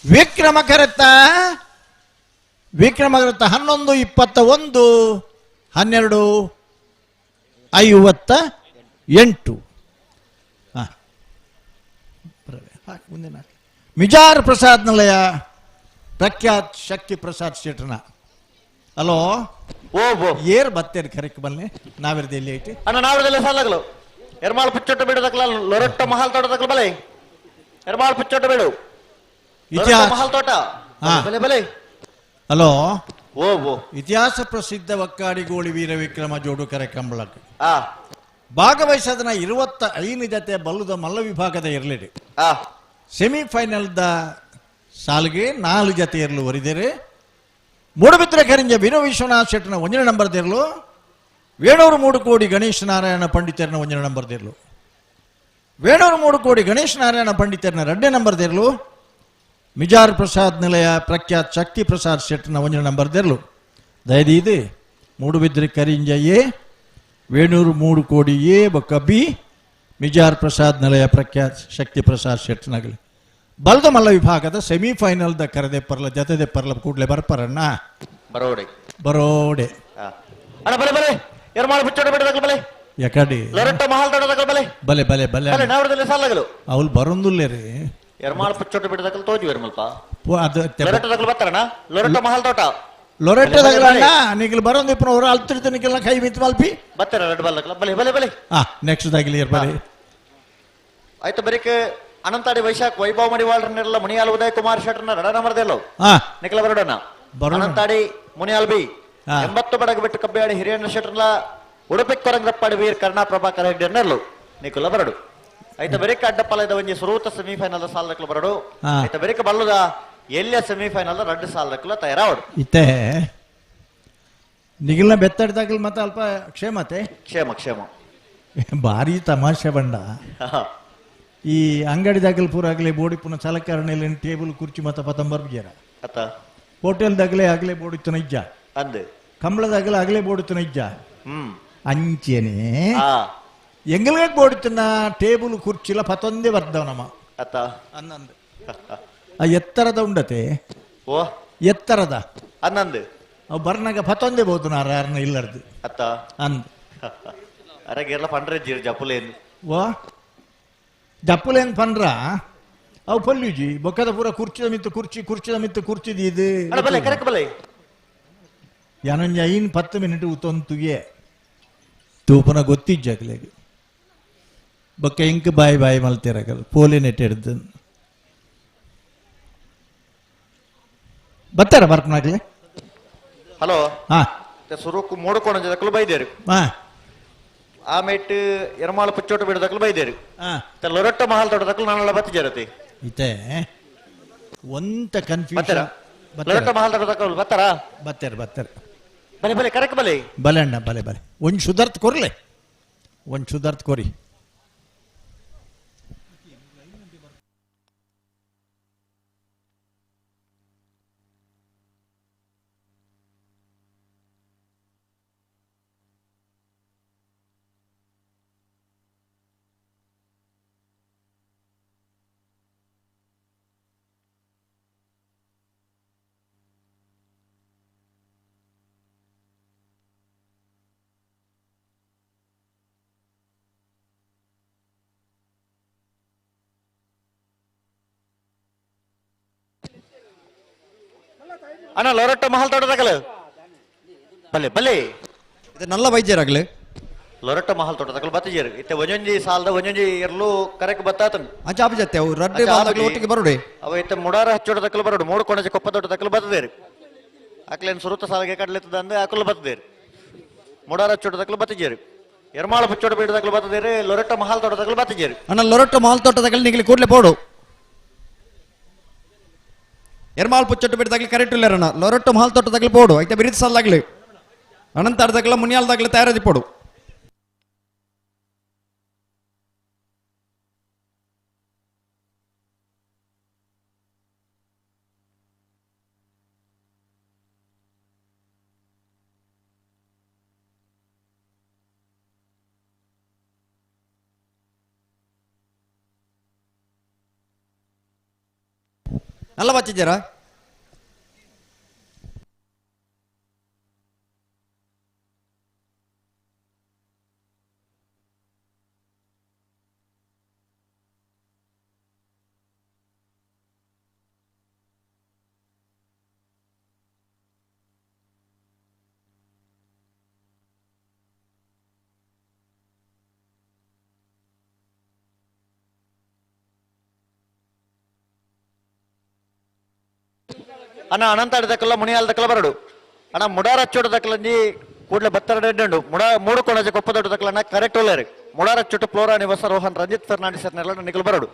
ವಿಕ್ರಮಕರತ್ತ 11:12:58 ಮುಂದಿನ ಮಿಜಾರ್ ಪ್ರಸಾದ್ ನಿಲಯ ಪ್ರಖ್ಯಾತ್ ಶಕ್ತಿ ಪ್ರಸಾದ್ ಶೆಟ್ರನ ಹಲೋ ಏರ್ ಬತ್ತೇರಿ ಕರೆಕ್ಟ್ ಬನ್ನಿ ನಾವಿರ್ದಲ್ಲಿ ಐತಿ ಅಣ್ಣ ನಾವಿರ್ದಲ್ಲಿ ಸಾಲಾಗಲು ಎರ್ಮಾಳ್ ಪುಚ್ಚೊಟ್ಟು ಬಿಡೋದಕ್ಕಲ್ಲ ಲೊರೊಟ್ಟ ಮಹಾಲ್ ತೋಟದಕ್ಕಲ್ಲ ಬಲೆ ಎರ್ಮಾಳ್ ಪುಚ್ಚೊಟ್ಟು ಬಿಡು ಇತಿಹಾಸ ಮಹಾಲ್ ತೋಟ ಬಲೆ ಬಲೆ ಹಲೋ ಇತಿಹಾಸ ಪ್ರಸಿದ್ಧ ಒಕ್ಕಾಡಿಗೋಳಿ ವೀರ ವಿಕ್ರಮ ಜೋಡು ಕರೆ ಕಂಬಳಕ್ಕೆ ಭಾಗವಹಿಸದನ 25 ಜತೆ ಬಲ್ಲುದ ಮಲ್ಲ ವಿಭಾಗದ ಇರಲಿದೆ ಸೆಮಿಫೈನಲ್ದ ಸಾಲಿಗೆ 4 ಜತೆ ಇರಲು ಒರಿದರೆ ಮೂಡಬಿದ್ರೆ ಕರಿಂಜ ವಿನೋ ವಿಶ್ವನಾಥ್ ಶೆಟ್ಟನ 1 ನಂಬರ್ ದೇರ್ಲು ವೇಣೂರು 3 ಕೋಡಿ ಗಣೇಶ್ ನಾರಾಯಣ ಪಂಡಿತರನ 1 ನಂಬರ್ ದೇರ್ಲು ವೇಣೂರು 3 ಕೋಡಿ ಗಣೇಶ್ ನಾರಾಯಣ ಪಂಡಿತರನ 2 ನಂಬರ್ ದೇರ್ಲು ಮಿಜಾರ್ ಪ್ರಸಾದ್ ನಿಲಯ ಪ್ರಖ್ಯಾತ್ ಶಕ್ತಿ ಪ್ರಸಾದ್ ಶೆಟ್ಟನ 1 ನಂಬರ್ ದೇರ್ಲು ದಯದೀದು ಮೂಡುಬಿದ್ರೆ ಕರಿಂಜ ಎ ವೇಣೂರು 3 ಕೋಡಿ ಎ ಬೊಕ್ಕ ಬಿ ಮಿಜಾರ್ ಪ್ರಸಾದ್ ನಿಲಯ ಪ್ರಖ್ಯಾತ್ ಶಕ್ತಿ ಪ್ರಸಾದ್ ಶೆಟ್ಟನಾಗಲಿ ಬಲ್ದ ಮಲ್ಲ ವಿಭಾಗದ ಸೆಮಿಫೈನಲ್ದ ಕರೆದೆ ಪರ್ಲ ಜತೆದೆ ಪರ್ಲ ಕೂಡಲೇ ಬರ್ಪರಣ್ಣ ಬರೋಡೆ ಬರೋಡೆ ಅಣ್ಣ ಬಲೆ ಬಲೆ ಎರ್ಮಾಳ್ ಪುಚ್ಚೊಟ್ಟು ಬಿಡೋದಕ್ಕಲ್ಲ ಬಲೆ ಯಾಕಡಿ ಲೊರೊಟ್ಟ ಮಹಾಲ್ ತೋಟದಕ್ಕಲ್ಲ ಬಲೆ ಬಲೆ ಬಲೆ ಬಲೆ ಬಲೆ ನಾವಿರ್ದಲ್ಲಿ ಸಾಲಾಗಲು ಅವಳು ಬರೊಂದುಲ್ಲೇ ರೀ ಎರ್ಮಾಳ್ ಪುಚ್ಚೊಟ್ಟು ಬಿಡೋದಕ್ಕಲ್ಲ ತೋಜು ಎರ್ಮಲ್ಪ ಅದು ಲೊರೊಟ್ಟದಕ್ಕಲ್ಲ ಬರ್ತಾರಣ್ಣ ಲೊರೊಟ್ಟ ಮಹಾಲ್ ತೋಟ ಲೊರೆಟ್ಟದಲ್ಲ ನಿಖಿಲ್ ಬರೋದು ಇಪ್ಪನ ಅವರು ಅಲ್ತಿರ್ತಾನಿಕ್ಕೆಲ್ಲ ಕೈ ಮಿತ್ ಮಲ್ಪಿ ಬರ್ತಾರ ರೆಡ್ ಬಾಲ್ಕಲ್ಲ ಬಲೆ ಬಲೆ ಬಲೆ ನೆಕ್ಸ್ಟ್ ಆಗಿಲಿ ಬಲೆ ಆಯ್ತು ಬರೀಕೆ ಅನಂತಾಡಿ ವೈಶಾಖ್ ವೈಭವ್ ಮಡಿವಾಳ್ರನ್ನೆಲ್ಲ ಮುನಿಯಾಲ್ ಉದಯ್ ಕುಮಾರ್ ಶೆಟ್ರನ್ನ ರಡ ನಮರ್ದೆಲ್ಲೋ ನಿಖಿಲ ಬರೋಡನ ಅನಂತಾಡಿ ಮುನಿಯಾಲ್ ಬಿ 80 ಬಡಗ ಬಿಟ್ಟು ಕಬ್ಬಿಯಾಡಿ ಹಿರಿಯಣ್ಣ ಶೆಟ್ರನ್ನ ಉಡುಪಿ ಕೊರಂಗಪ್ಪಾಡಿ ವೀರ್ ಕರ್ಣಾ ಪ್ರಭಾಕರ್ ಹೆಗ್ಡೆರ್ನೆಲ್ಲೋ ನಿಖಿಲ ಬರಡು ಆಯ್ತು ಬರೀಕೆ ಅಡ್ಡಪ್ಪಲದ ಒಂಜಿ ಸುರೂತ ಸೆಮಿಫೈನಲ್ ಸಾಲದಕ್ಕಲು ಬರಡು ಆಯ್ತು ಬರೀಕೆ ಬಲ್ಲುದ ಎಲ್ಲಿಯ ಸೆಮಿಫೈನಲ್ 2 ಸಾಲದಕ್ಕಲು ತಯಾರಾವಡು ಇತ್ತೆ ನಿಖಿಲ್ನ ಬೆತ್ತಡ್ದಾಗಲ್ ಮತ್ತೆ ಅಲ್ಪ ಕ್ಷೇಮತೆ ಕ್ಷೇಮ ಭಾರಿ ತಮಾಷೆ ಬಂಡ ಈ ಅಂಗಡಿದಾಗಲ್ ಪೂರಾಗಲೇ ಬೋಡಿ ಪುನಃ ಸಲಕರಣೆಯಲ್ಲಿ ಟೇಬಲ್ ಕುರ್ಚಿ ಮತ್ತೆ ಪತಂಬರ್ ಬಿಜಾರ ಹೋಟೆಲ್ದಾಗಲೇ ಆಗಲೇ ಬೋಡಿತ್ತು ನೈಜ ಕಂಬಳದಾಗಲೇ ಆಗಲೇ ಬೋಡಿತ್ತು ನೈಜ ಅಂಚೆನೆ ಎಂಗಲ್ಗೆ ಬೋಡಿತ್ತನ್ನ ಟೇಬಲ್ ಕುರ್ಚಿಲ ಪತೊಂದೇ ಬರ್ದವ ನಮ್ಮ ಅನ್ನಂದು ಆ ಎತ್ತರದ ಉಂಡತೆ ಎತ್ತರದ ಅನ್ನಂದು ಅವು ಬರ್ನಾಗ ಪತೊಂದೇ ಬೋದು ನಾರಾರಣ ಇಲ್ಲರ್ದು ಅಂದ್ ಅರಗೆಲ್ಲ ಪಂಡ್ರೆ ಜೀರ್ ಜಪ್ಪುಲೇನು ಜಪ್ಪುಲೇನ್ ಪಂಡ್ರ ಅವು ಪಲ್ಯುಜಿ ಬೊಕ್ಕದ ಪೂರ ಕುರ್ಚಿದ ಮಿತ್ತು ಕುರ್ಚಿದ ಇದು ಯಾನೊಂಜ 10 ಮಿನಿಟ್ ಉತ್ತೊಂತುಗೆ ತೂಪನ ಗೊತ್ತಿಜ್ಜಾಗಲೆಗೆ ಬೊಕ್ಕ ಇಂಕ್ ಬಾಯಿ ಮಲ್ತಿರಗಲ್ಲ ಪೋಲೆ ನೆಟ್ ಹಿಡ್ದು ಬರ್ತಾರ ಬರ್ಪನಾಗ್ಲಿ ಹಲೋ ಸುರುಕು ಮೂಡಕೋಣ ಬೈದೇರು ಆಮೇಟ್ ಎರ್ಮಾಳು ಪುಚ್ಚೋಟ ಬಿಡೋದಕ್ಕಲು ಬೈದೇರು ಲೊರೊಟ್ಟ ಮಹಾಲ್ ತೋಟದಕ್ಕಲು ನಾನೆಲ್ಲ ಬತ್ತಿ ಜರತಿ ಇತೆ ಒಂತ ಕನ್ಫ್ಯೂಷನ್ ಲೊರೊಟ್ಟ ಮಹಾಲ್ ತೋಟದಕ್ಕಲು ಬತ್ತಾರ ಬರ್ತಾರೆ ಬಲೆ ಬಲೆ ಕರೆಕ್ಟ್ ಬಲೆ ಬಲೆ ಅಣ್ಣ ಬಲೆ ಒಂದ್ ಸುಧಾರ್ಥ ಕೊರ್ಲೆ ಒಂದ್ ಸುಧಾರ್ಥ ಕೊರಿ ಅಣ್ಣ ಲೊರೊಟ್ಟ ಮಹಾಲ್ ತೋಟದಾಗಲು ಬಲೆ ಬಲೆ ಇದು ನಲ್ಲ ವೈದ್ಯರಾಗಲಿ ಲೊರೊಟ್ಟ ಮಹಾಲ್ ತೋಟದಾಗಲು ಬತ್ತಿಜೇರು ಇತ್ತೆ ಒಂಜೊಂಜಿ ಸಾಲದ ಒಂಜೊಂಜಿ ಎರಲು ಕರೆಕ್ಟ್ ಬತ್ತಾತನ್ ಅಚಾಪಿ ಜತ್ತೆ ಅವು ರಡ್ಡೆ ಬಾಲಗಳು ಒಟ್ಟಿಗೆ ಬರೋಡೆ ಅವ ಇತ್ತೆ ಮುಡಾರ ಹಚ್ಚೋಟದಕ್ಕಲು ಬರೋಡು ಮೂಡು ಕೊಣಜ ಕೊಪ್ಪ ತೋಟದಕ್ಕಲು ಬತ್ತದೇರು ಆಕ್ಲೇನ್ ಸುರುತ ಸಾಲಿಗೆ ಕಡ್ಲೆತ್ತದ ಅಂದೆ ಆಕಲು ಬತ್ತದೇರು ಮುಡಾರ ಹಚ್ಚೋಟದಕ್ಕಲು ಬತ್ತಿಜೇರು ಎರ್ಮಾಳ ಪುಚ್ಚೋಟ ಬೀಡದಕ್ಕಲು ಬತ್ತದೇರು ಲೊರೊಟ್ಟ ಮಹಾಲ್ ತೋಟದಕ್ಕಲು ಬತ್ತಿಜೇರು ಅಣ್ಣ ಲೊರೊಟ್ಟ ಮಹಾಲ್ ತೋಟದಕ್ಕಲು ನಿಗಲಿ ಕೂಡಲೇ ಪೋಡು ಎರ್ಮಾಲ್ ಪುಚ್ಚೊಟ್ಟು ಬಿಡದಾಗ್ಲಿ ಕರೆಕ್ಟ್ ಇಲ್ಲರಣ್ಣ ಲೊರೊಟ್ಟು ಮಹಾಲ್ ತೋಟದಾಗ್ಲಿ ಪೋಡು ಐತೆ ಬಿರಿದ ಸಾಲಾಗ್ಲಿ ಅನಂತಾಡ್ದಾಗ್ಲ ಮುನಿಯಾಲ್ದಾಗ್ಲಿ ತಯಾರದಿ ಪೋಡು ಅಲ್ಲ ಬಚ್ಚಿದ್ದೀರಾ ಅಣ್ಣ ಅನಂತಾಡಿ ದಕ್ಕಲ ಮುನಿಯಾಲ್ ದಕ್ಕಲ ಬರಡು ಅಣ್ಣ ಮುಡಾರಚ್ಚೋಟ ದಕ್ಕಲಂಜಿ ಕೂಡಲೇ ಬತ್ತರಡೆ ಎಡ್ಡು ಮೂಡು ಕೊಣಜ ಕೊಪ್ಪದೊಡ್ಡ ದಕ್ಕಲಣ್ಣ ಕರೆಕ್ಟ್ ಒಳ್ಳೆರು ಮುಡಾರಚ್ಚೋಟ ಫ್ಲೋರಾ ನಿವಾಸ ರೋಹನ್ ರಂಜಿತ್ ಫರ್ನಾಂಡಿಸ್ ನೆಲ್ಲ ನಿಖಲ್ ಬರಡು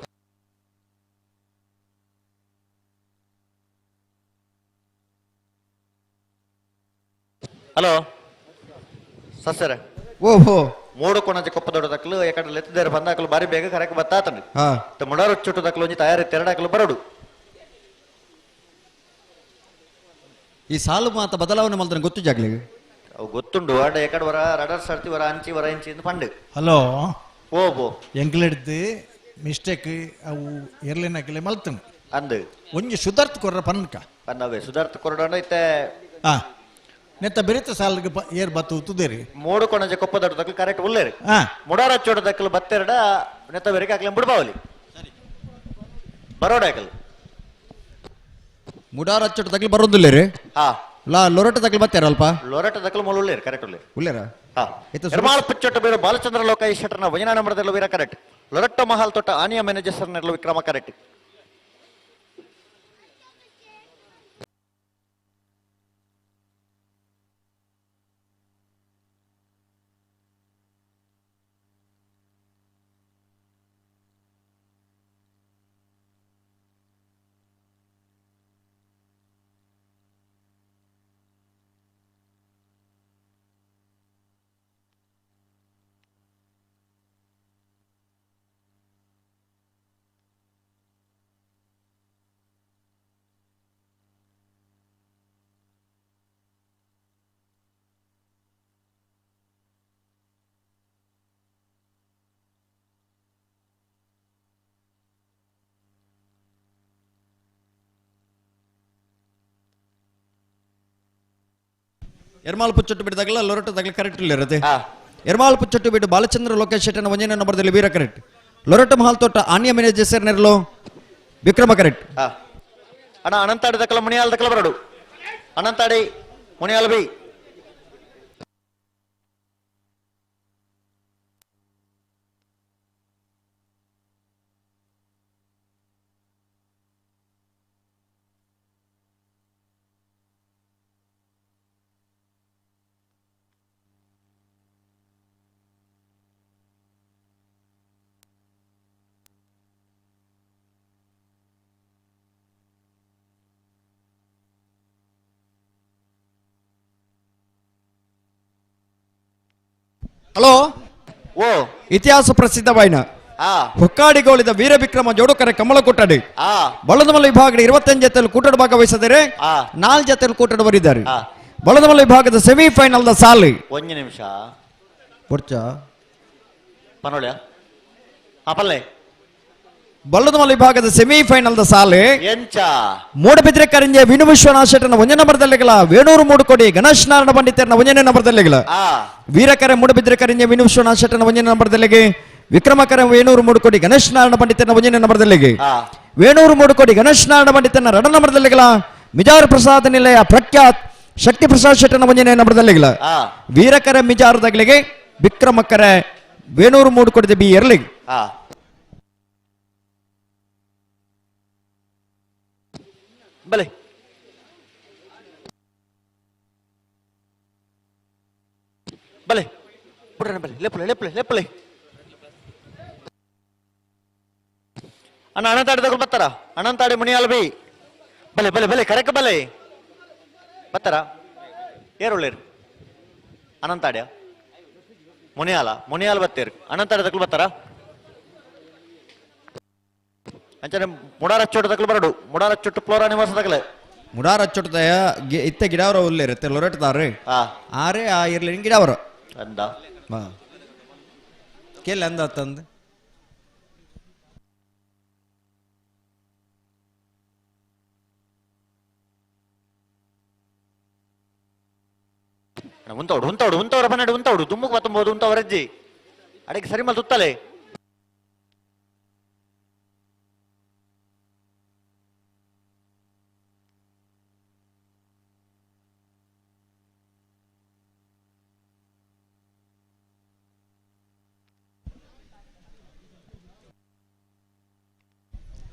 ಹಲೋ ಸಸ್ಯರ ಓಹೋ ಮೂಡು ಕೊಣಜ ಕೊಪ್ಪದೊಡ್ಡ ದಕ್ಕಲು ಯಾಕಂದ್ರೆ ಲೆತ್ತಿದ್ದಾರೆ ಬಂದಾಕಲು ಬಾರಿ ಬೇಗ ಕರೆಕ್ಟ್ ಬತ್ತಾತಂడి ಮುಡಾರಚ್ಚೋಟ ದಕ್ಕಲು ಒಂಜಿ ತಯಾರಿ ತೆರಡಾಕಲು ಬರಡು ಈ ಸಾಲು ಮಾತ ಬದಲಾವಣೆ ಮಾಡ್ತಾನೆ ಗೊತ್ತು ಜಾಗ್ಲಿಗೆ ಅವು ಗೊತ್ತುಂಡು ಅಡ ಎಕಡೆ ವರ ರಡರ್ ಸರ್ತಿ ವರ ಅಂಚಿ ವರ ಇಂಚಿ ಪಂಡು ಹಲೋ ಓ ಎಂಕ್ಲೆಡ್ದು ಮಿಸ್ಟೇಕ್ ಅವು ಎರ್ಲಿನಕ್ಕೆಲ್ಲ ಮಲ್ತನು ಅಂದು ಒಂಜಿ ಸುಧಾರ್ಥ ಕೊರ್ರ ಪನ್ಕ ಪನ್ನವೇ ಸುಧಾರ್ಥ ಕೊರಡೋಣ ಇತ್ತೆ ನೆತ್ತ ಬೆರೆತ ಸಾಲಿಗೆ ಏರ್ ಬತ್ತು ತುದೇರಿ ಮೂಡು ಕೊಣಜ ಕೊಪ್ಪದೊಡ್ಡದಕ್ಕಲು ಕರೆಕ್ಟ್ ಉಳ್ಳೇರಿ ಮುಡಾರಚ್ಚೋಟದಕ್ಕಲು ಬತ್ತೆರಡ ನೆತ್ತ ಬೆರಿಗೆ ಹಾಕ್ಲಿ ಬಿಡ್ಬಾವಲಿ ಬರೋಡ ಹಾಕಲು ಮುಡಾರ ಅಚ್ಚೋಟ ತಗ್ಲಿ ಬರೋದಿಲ್ಲ ರೀ ಲೊರಟ ತಗ್ಲಿ ಬರ್ತಾರ ಅಲ್ಪ ಲೊರಟ ದಕ್ಕಲು ಮೊಲ ಉಳ್ಳೇರಿ ಕರೆಕ್ಟ್ ಉಳ್ಳೇರಿ ಉಳ್ಳೇರ ನಿರ್ಮಾಳ ಪುಚ್ಚೊಟ್ಟ ಬೇರು ಬಾಲಚಂದ್ರ ಲೋಕಾಯಿ ಶೆಟ್ಟರ್ನ ವಜನಾ ನಂಬರದಲ್ಲೂ ವೀರ ಕರೆಕ್ಟ್ ಲೊರಟ್ಟ ಮಹಾಲ್ ತೊಟ್ಟ ಆನಿಯ ಮ್ಯಾನೇಜರ್ ನೆರಳು ವಿಕ್ರಮ ಕರೆಕ್ಟ್ ಎರ್ಮಾಲ್ಪು ಚೊಟ್ಟು ಬಿಟ್ಟಿದಾಗಲ್ಲ ಲೊರಟ ತಗ್ಲಿ ಕರೆಕ್ಟ್ ಇಲ್ಲ ಇರುತ್ತೆ ಎರ್ಮಾಲ್ಪು ಚೊಟ್ಟು ಬಿಟ್ಟು ಬಾಲಚಂದ್ರ ಲೋಕೇಶ್ ಶೆಟ್ಟನ ಒಂಜನೇ ನಂಬರ್ದಲ್ಲಿ ವೀರ ಕರೆಕ್ಟ್ ಲೊರಟ ಮಹಾಲ್ ತೊಟ್ಟ ಆನಿಯ ಮ್ಯಾನೇಜರ್ ನೆರಳು ವಿಕ್ರಮ ಕರೆಕ್ಟ್ ಅಣ್ಣ ಅನಂತಾಡಿ ದಕ್ಕಲ ಮುನಿಯಾಲ್ ದಕ್ಕಲ ಬರಡು ಅನಂತಾಡಿ ಮುನಿಯಾಲ್ ಬಿ ಹಲೋ ಓ ಇತಿಹಾಸ ಪ್ರಸಿದ್ಧವಾಯಿನ ಹೊಕ್ಕಾಡಿಗೋಳಿದ ವೀರ ವಿಕ್ರಮ ಜೋಡುಕರೆ ಕಮಲ ಕೊಟ್ಟಡಿ ಬಳ್ಳದಮಲ್ಲ ವಿಭಾಗದ 25 ಜೊತೆಯಲ್ಲಿ ಕೂಟದ ಭಾಗವಹಿಸಿದರೆ 4 ಜೊತೆಯಲ್ಲಿ ಕೂಟದ ಬರಿದ್ದಾರೆ ಬಳ್ಳದಮಲ್ಲ ವಿಭಾಗದ ಸೆಮಿಫೈನಲ್ ದ ಸಾಲಿ ಒಂದು ನಿಮಿಷ ಪೊರ್ಚ ಪನೋಳ್ಯ ಪಲ್ಲೆ ಬಳ್ಳದಮಲ್ಲ ವಿಭಾಗದ ಸೆಮಿಫೈನಲ್ ದ ಸಾಲಿ ಎಂಚ ಮೂಡಬಿದ್ರೆ ಕರಿಂಜೆ ವಿನು ವಿಶ್ವನಾಥ್ ಶೆಟ್ಟನ ಒಂಜನೇ ನಂಬರ್ದಲ್ಲಿಗಳ ವೇಣೂರು ಮೂಡುಕೋಡಿ ಗಣೇಶ್ ನಾರಾಯಣ ಪಂಡಿತರನ ಒಂಜನೇ ನಂಬರ್ದಲ್ಲಿಗಳ ವೀರಕರೆ ಮೂಡಬಿದ್ರೆ ಕರಿಂಜೆ ವಿನು ವಿಶ್ವನಾಥ್ ಶೆಟ್ಟನ ಒಂಜನೇ ನಂಬರ್ದಲ್ಲಿಗೆ ವಿಕ್ರಮಕರ ವೇಣೂರು ಮೂಡುಕೋಡಿ ಗಣೇಶ್ ನಾರಾಯಣ ಪಂಡಿತರನ ಒಂಜನೇ ನಂಬರ್ದಲ್ಲಿಗೆ ವೇಣೂರು ಮೂಡುಕೋಡಿ ಗಣೇಶ್ ನಾರಾಯಣ ಪಂಡಿತರನ 2 ನಂಬರ್ದಲ್ಲಿಗಳ ಮಿಜಾರ್ ಪ್ರಸಾದ್ ನಿಲಯ ಪ್ರಖ್ಯಾತ್ ಶಕ್ತಿ ಪ್ರಸಾದ್ ಶೆಟ್ಟನ ಒಂಜನೇ ನಂಬರ್ದಲ್ಲಿಗಳ ವೀರಕರೆ ಮಿಜಾರದಗಳಿಗೆ ವಿಕ್ರಮಕರೆ ವೇಣೂರು ಮೂಡುಕೋಡಿ ಬಿ ಎರ್ಲಿ ಬಲೆ ಬಲೆ ಬಿಡ್ರಣ ಬಲೆ ಲೆಪ್ಪಲೆ ಲೆಪ್ಪಲೆ ಲೆಪ್ಪಲೆ ಅಣ್ಣ ಅನಂತಾಡಿ ತಗೊಂಡು ಬರ್ತಾರ ಅನಂತಾಡಿ ಮುನಿಯಾಲ್ ಬಿ ಬಲೆ ಬಲೆ ಬಲೆ ಕರೆಕ್ಟ್ ಬಲೆ ಬರ್ತಾರ ಏರುಳ್ಳೇರು ಅನಂತಾಡ್ಯ ಮುನಿಯಾಲ ಬತ್ತೇರು ಅನಂತಾಡಿ ತಗೊಂಡು ಬರ್ತಾರ ಅಂಚನೆ ಮುಡಾರ ಚೋಟು ತಗಲು ಬರಡು ಮುಡಾರ ಚುಟ್ಟು ಫ್ಲೋರಾ ನಿವಾಸ ತಗಲೆ ಮುಡಾರ ಚೊಟ್ಟದಯ ಇತ್ತೆ ಗಿಡವರ ಉಲ್ಲೆ ಇರುತ್ತೆ ಲೊರಟ್ದಾರ್ರಿ ಆರೆ ಆ ಇರ್ಲಿ ಗಿಡವರ ಅಂದ ಕೇಳ ಅಂದ ತಂದು ಉಂತವಡು ಪನ್ನೆರಡು ಉಂತವಡು ತುಮ್ಮುಕು 19 ಉಂತವರಜ್ಜಿ ಅಡಿಗೆ ಸರಿ ಮಲ್ ತುತ್ತಲೆ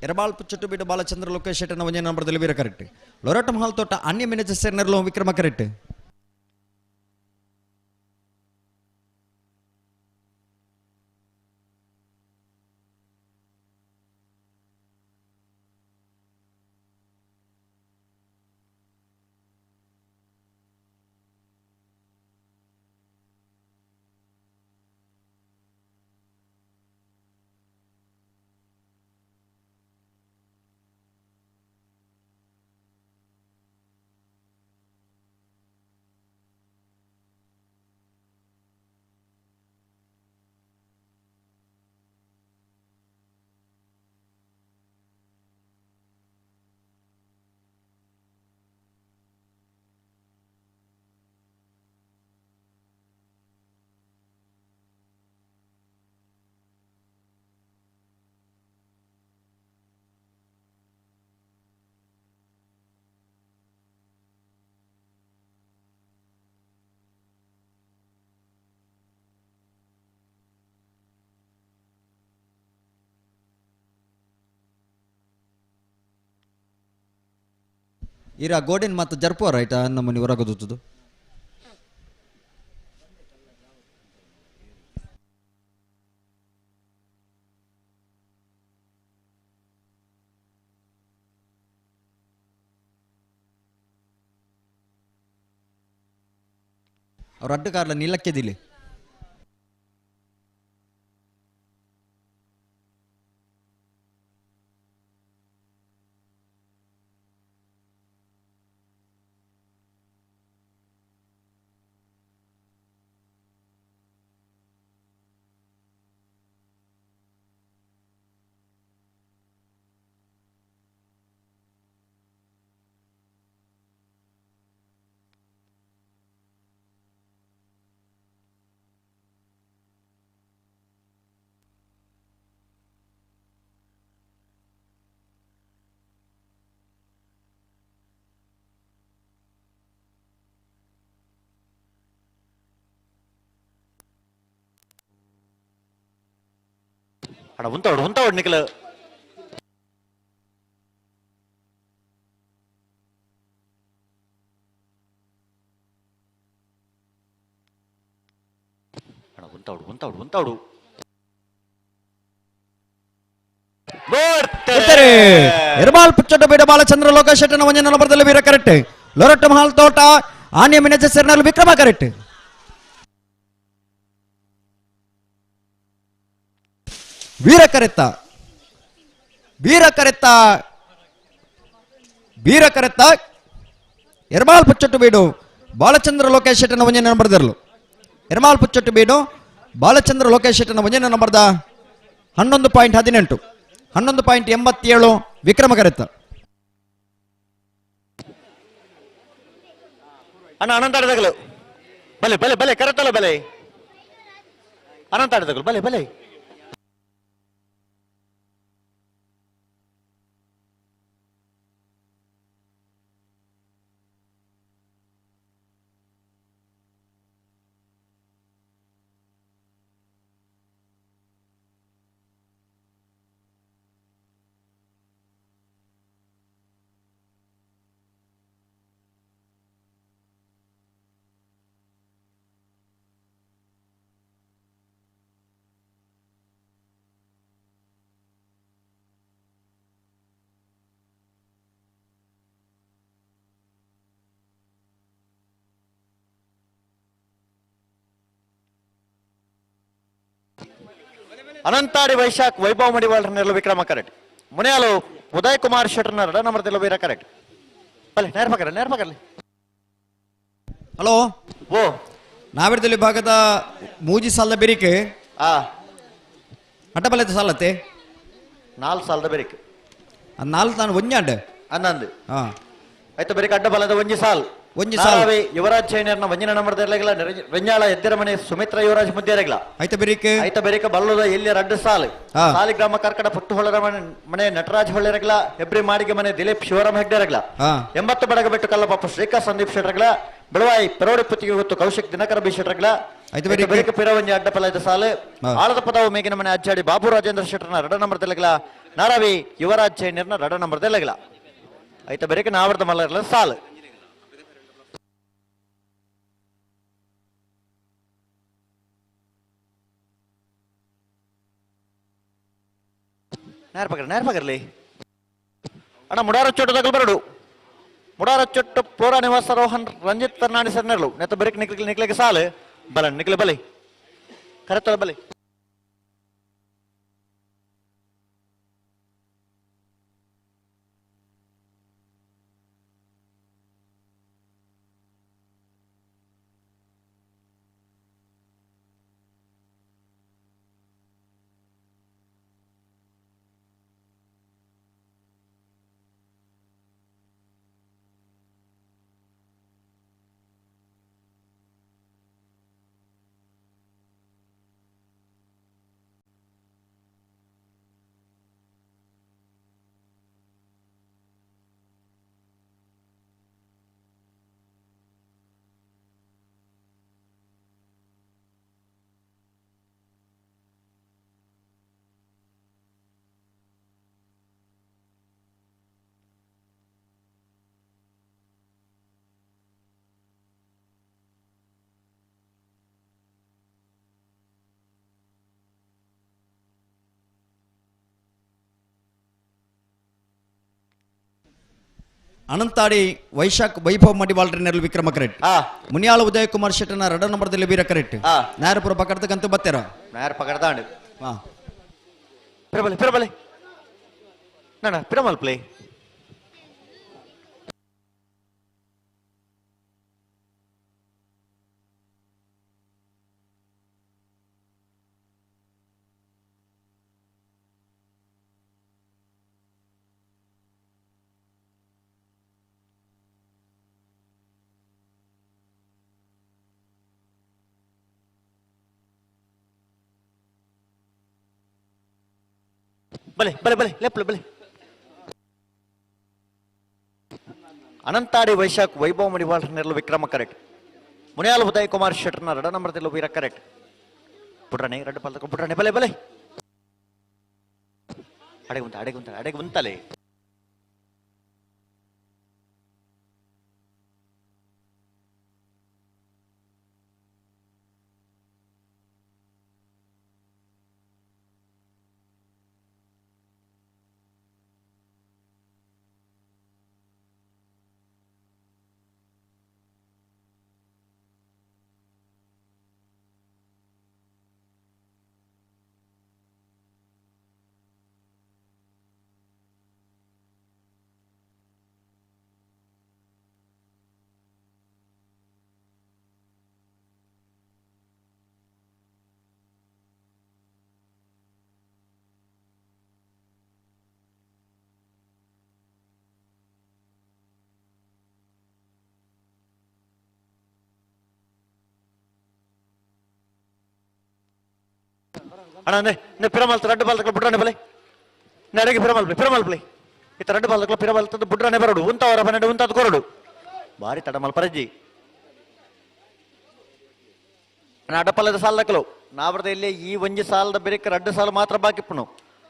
ಎರಬಾಳ್ ಪುಚ್ಚಟ್ಟು ಬಿಟ್ಟು ಬಾಲಚಂದ್ರ ಲೋಕೇಶ್ ಶೆಟ್ಟನ ಒಂದೇ ನಂಬರ್ದಲ್ಲಿ ವೀರ ಕರೆಕ್ಟ್ ಲೊರಟ ಮಹಾಲ್ ತೋಟ ಅನ್ಯ ಮಿನಿಜ ಸೇರ್ನರ್ಲೋ ವಿಕ್ರಮ ಕರೆಕ್ಟ್ ಇರ ಗೋಡೆನ್ ಮತ್ತು ಜರ್ಪೋ ರೈಟ ನಮ್ಮನಿ ಹೊರಗೋದುತ್ತದು ಅವ್ರ ಅಡ್ಡಕಾರ್ಲ ನಿಲ್ಲಕ್ಕೆದಿಲ್ಲಿ ಅಣ್ಣ ಉಂತವಡು ನಿಖಿಲ ಅಣ್ಣ ಉಂತವಡು ಎರಬಾಳ್ ಪುಚ್ಚಟ್ಟು ಬೇಡ ಬಾಲಚಂದ್ರ ಲೋಕೇಶ್ ಶೆಟ್ಟನ ಒಂದೇ ನಂಬರ್ದಲ್ಲಿ ವೀರ ಕರೆಕ್ಟ್ ಲೊರಟ ಮಹಾಲ್ ತೋಟ ಆನ್ಯ ಮಿನಿಜ ಸೇರ್ನರ್ಲು ವಿಕ್ರಮ ಕರೆಕ್ಟ್ ವೀರ ಕರೆತ್ತ ಎರಮಾಲ್ ಪುಚ್ಚಟ್ಟು ಬೀಡು ಬಾಲಚಂದ್ರ ಲೋಕೇಶ್ ಶೆಟ್ಟನ ಒಂದೇ ನಂಬರ್ದರ್ಲು ಎರಮಾಲ್ ಪುಚ್ಚಟ್ಟು ಬೀಡು ಬಾಲಚಂದ್ರ ಲೋಕೇಶ್ ಶೆಟ್ಟನ ಒಂದೇ ನಂಬರ್ದ 11.18 11.87 ವಿಕ್ರಮ ಕರೆತ್ತ ಅಣ್ಣ ಅನಂತಾಡದಗಳು ಬಲೆ ಕರೆತ್ತಲ್ಲ ಬಲೆ ಅನಂತಾಡದಗಳು ಬಲೆ ಅನಂತಾಡಿ ವೈಶಾಖ್ ವೈಭವ್ ಮಡಿವಾಳರ ನೆರಳು ವಿಕ್ರಮ ಕರೆಕ್ಟ್ ಮುನಿಯಾಲು ಉದಯ್ ಕುಮಾರ್ ಶೆಟ್ಟರ್ನ 2 ನಂಬರ್ದಲ್ಲಿ ವೀರ ಕರೆಕ್ಟ್ ಬಲೆ ನೇರ್ಪಕರ್ಲಿ ಹಲೋ ಓ ನಾವಿರ್ದಲ್ಲಿ ಭಾಗದ ಮೂಜಿ ಸಾಲದ ಬೆರಿಕೆ ಅಡ್ಡಬಲದ ಸಾಲತ್ತೆ 4 ಸಾಲದ ಬೆರಿಕೆ 4 ತಾನು ಒಂಜಾಂಡ್ ಅನ್ನಂದು ಆಯ್ತು ಬೆರಿಕೆ ಅಡ್ಡಬಲದ ಒಂಜಿ ಸಾಲ್ ಒಂಜಿ ಸಾಲ್ ನಾರಾವಿ ಯುವರಾಜ್ ಚೈನರ್ನ ವಂಜನ ನಂಬರ್ದೆರ್ಲೆಗ್ಲ ವೆಂಜಾಳ ಎದ್ದೆರಮನೆ ಸುಮಿತ್ರಾ ಯುವರಾಜ್ ಮುದ್ದೇರೆಗ್ಲ ಐತ ಬೆರಿಕ ಬಲ್ಲುದ ಎಲ್ಲಿ ರಡ್ಡು ಸಾಲು ಸಾಲಿಗ್ರಾಮ ಕರ್ಕಡ ಪುಟ್ಟು ಹೊಳ್ಳರ ಮನೆ ನಟರಾಜ್ ಹೊಳ್ಳೆರಗ್ಲ ಹೆಬ್ರಿ ಮಾಡಿಗೆ ಮನೆ ದಿಲೀಪ್ ಶಿವರಾಮ್ ಹೆಗ್ಡೆರಗ್ಲ 80 ಬಡಗ ಬೆಟ್ಟು ಕಲ್ಲಪ್ಪ ಶ್ರೀಕಾಂತ್ ಸಂದೀಪ್ ಶೆಟ್ರಗ್ಲ ಬೆಳವಾಯಿ ಪೆರೋಡಿ ಪುತ್ತಿಗೆ ಗೊತ್ತು ಕೌಶಿಕ್ ದಿನಕರ ಬಿ ಶೆಟ್ರಗ್ಲ ಬೆರಿಕ ಪಿರವಂಜಿ ಅಡ್ಡಪಲದ ಸಾಲು ಆಳದ ಪದವು ಮೇಗಿನ ಮನೆ ಅಜ್ಜಾಡಿ ಬಾಬು ರಾಜೇಂದ್ರ ಶೆಟ್ರನ ರಡ ನಂಬರ್ದೆಲ್ಲೆಗ್ಲ ನಾರಾವಿ ಯುವರಾಜ್ ಚೈನರ್ನ ರಡ ನಂಬರ್ದೆಲ್ಲೆಗ್ಲ ಐತ ಬೆರಿಕ ನಾವರ್ದ ಮಲ್ಲರ್ಲ ಸಾಲು ನೇರ್ಪಗರ್ಲಿ ಅಣ್ಣ ಮುಡಾರಚ್ಚೊಟ್ಟು ಬರಡು ಮುಡಾರಚ್ಚೊಟ್ಟು ಪೋರ ನಿವಾಸ ರೋಹನ್ ರಂಜಿತ್ ತರ್ನಾಡಿ ಸರ್ನೆರ್ಲು ನೆತ್ತ ಬರೀಕ್ ನಿಕ್ಲಿಗೆ ಸಾಲು ಬಲ ನಿಕ್ಲಿ ಬಲಿ ಕರೆಕ್ಟ್ ಬಲಿ ಅನಂತಾಡಿ ವೈಶಾಖ್ ವೈಭವ್ ಮಡಿವಾಳ್ರನೆರಲು ವಿಕ್ರಮ ಕರೆಕ್ಟ್ ಮುನಿಯಾಳ ಉದಯ ಕುಮಾರ್ ಶೆಟ್ಟನ ರಡ ನಂಬರ್ದಲ್ಲಿ ವೀರ ಕರೆಕ್ಟ್ ನೇರಪುರ ಪಕಡ್ತಕ್ಕಂತೂ ಬತ್ತೇರ ನೇರ ಪಕಡ್ತಾಂಡು ಪಿರಬಲೆ ನಡ ಪಿರಮಲ್ ಪ್ಲೇ ಬಲೆ ಲೆಪ್ಲೆ ಬಲೆ ಅನಂತಾಡಿ ವೈಶಾಖ್ ವೈಭವ್ ಮಡಿವಾಳ್ರನೆರಲು ವಿಕ್ರಮ ಕರೆಕ್ಟ್ ಮುನಿಯಾಲ ಉದಯ್ ಕುಮಾರ್ ಶೆಟ್ರನ ರಡ ನಂಬರ್ದೆಲ್ಲು ವೀರ ಕರೆಕ್ಟ್ ಪುಟ್ರನೆ ರಡ್ಡು ಪಾಲ್ತಕ್ಕ ಪುಟ್ರನೆ ಬಲೆ ಅಡೆಗೆ ಉಂತಲೆ ಅಣ್ಣ ಪಿರಮಲ್ ರಡ್ಡು ಬಾಲ್ ತಕ್ಕ ಬುಡ್ರಾನೆ ಬಲೆ ನಡಗೆ ಪಿರಮಲ್ ಪ್ಲೇ ಇತ್ತ ರಡ್ಡು ಬಾಲ್ ತಕ್ಕ ಪಿರಮಲ್ ತಂದು ಬುಡ್ರಾನೆ ಬರಡು ಉಂತವರ ಪನ್ನೆರಡು ಉಂತದ್ದು ಕೊರಡು ಬಾರಿ ತಡಮಲ್ ಪರಜ್ಜಿ ಅಡ್ಡಪಲ್ಲದ ಸಾಲ ದಕ್ಕಲು ನಾವ್ರದ ಇಲ್ಲಿ ಈ ಒಂಜಿ ಸಾಲದ ಬೆರಿಕ ರಡ್ಡು ಸಾಲು ಮಾತ್ರ ಬಾಕಿಪ್ಪುನು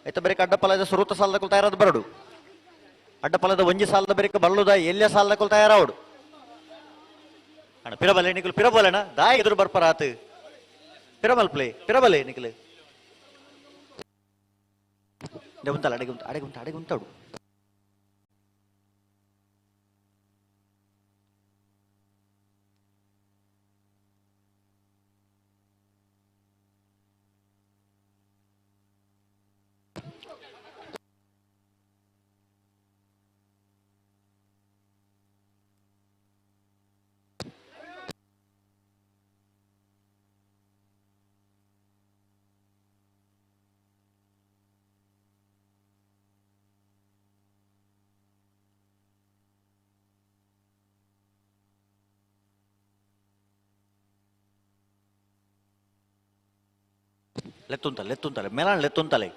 ಐತ ಬೆರಿಕ ಅಡ್ಡಪಲ್ಲದ ಸುರುತ ಸಾಲ ದಕ್ಕಲು ತಯಾರಾದ ಬರಡು ಅಡ್ಡಪಲ್ಲದ ಒಂಜಿ ಸಾಲದ ಬೆರಿಕ ಬಲ್ಲುದ ಎಲ್ಲೇ ಸಾಲ ದಕ್ಕಲು ತಯಾರಾವಡು ಅಣ್ಣ ಪಿರಬಲೆ ನಿಖಲು ಪಿರಬೋಲೆಣ ದಾಯ ಎದುರು ಬರ್ಪರಾತು ಪಿರಮಲ್ ಪ್ಲೇ ಪಿರಬಲೆ ನಿಖಲು ಅಡೆಗೆ ಉಂತಾಡು ಲೆತ್ತುಂತಲೆ ಮೇಲಾಣ ಲೆತ್ತುಂತಲೆ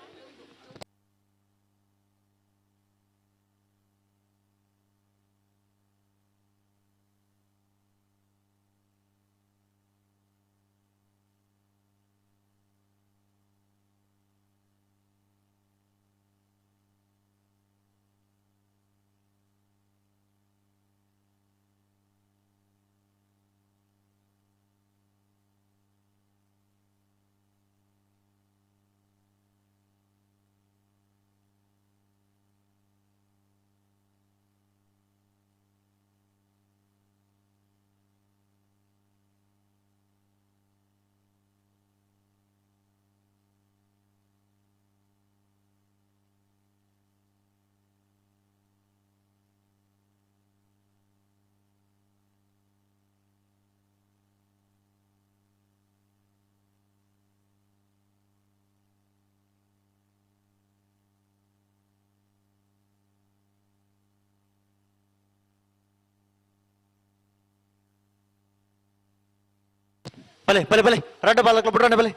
ಬಲೆ ರಡ್ಡ ಬಾಲಕ್ಲ ಬಿಡೋಣ ಬಲೆ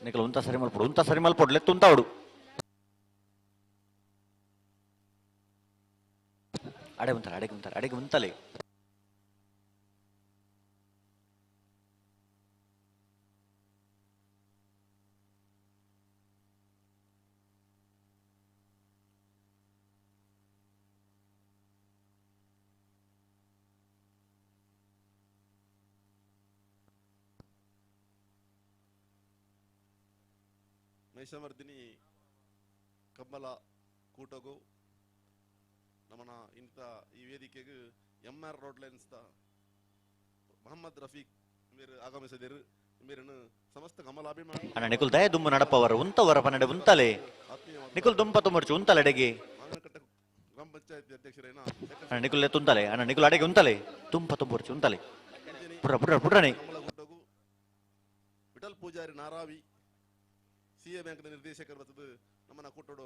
ನಿಖಲ್ ಉಂತ ಸರಿ ಮಲ್ಪೊಡು ಲೆತ್ತು ಉಂತಾವಡು ಅಡೆಗೆ ಉಂತಲೆ ನೈಷಮರ್ದಿನಿ ಕಬ್ಬಲ ಕೂಟಗು ನಮ್ಮನ ಇಂಥ ಈ ವೇದಿಕೆಗೆ MR road lines Mohammed Rafiq ಮೇರು ಆಗಮಿಸಿದರು ಮೇರನ್ನು ಸಮಸ್ತ ಕಮಲಾಭಿಮಾನಿ ಅಣ್ಣ ನಿಖುಲ್ ದಯ ದುಂಬು ನಡಪವರು ಉಂತವರ ಪನ್ನಡೆ ಉಂತಲೆ ನಿಖುಲ್ ದುಂಪ ತುಂಬರ್ಚು ಉಂತಲೆ ಅಡೆಗೆ ಗ್ರಾಮ ಪಂಚಾಯತ್ ಅಧ್ಯಕ್ಷರೇನ ಅಣ್ಣ ನಿಖುಲ್ ತುಂತಲೆ ಅಣ್ಣ ನಿಖುಲ್ ಅಡೆಗೆ ಉಂತಲೆ ತುಂಬ ತುಂಬರ್ಚು ಉಂತಲೆ ಪುಡ್ರನೆ ಕೂಟಗು ವಿಠಲ್ ಪೂಜಾರಿ ನಾರಾವಿ CA ಬ್ಯಾಂಕ್ನ ನಿರ್ದೇಶಕರು ಬರ್ತದೆ ನಮ್ಮನ್ನ ಕೂಟೋಡು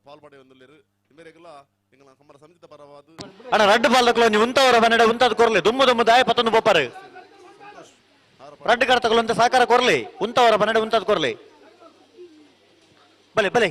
ಪಾಲ್ಪಡೆ ಒಂದಲ್ಲಿರು ಮೇರೆಗೆಲ್ಲ ನಿಂಗಳ ಕಮ್ಮರ ಸಮಿತಿ ಪರವಾದ ಅಣ್ಣ ರಡ್ಡು ಬಾಲಕ್ಲು ನೀವು ಉಂತವರ ಪನ್ನಡೆ ಉಂತದ ಕೊರ್ಲೆ ದುಮ್ಮು ದಾಯ ಪತ್ತೊಂದು ಬೊಪ್ಪರು ರಡ್ಡು ಕರ್ತಗಳು ಅಂತ ಸಾಕಾರ ಕೊರ್ಲಿ ಉಂತವರ ಪನ್ನಡೆ ಉಂತದ ಕೊರ್ಲಿ ಬಲೆ ಬಲೆ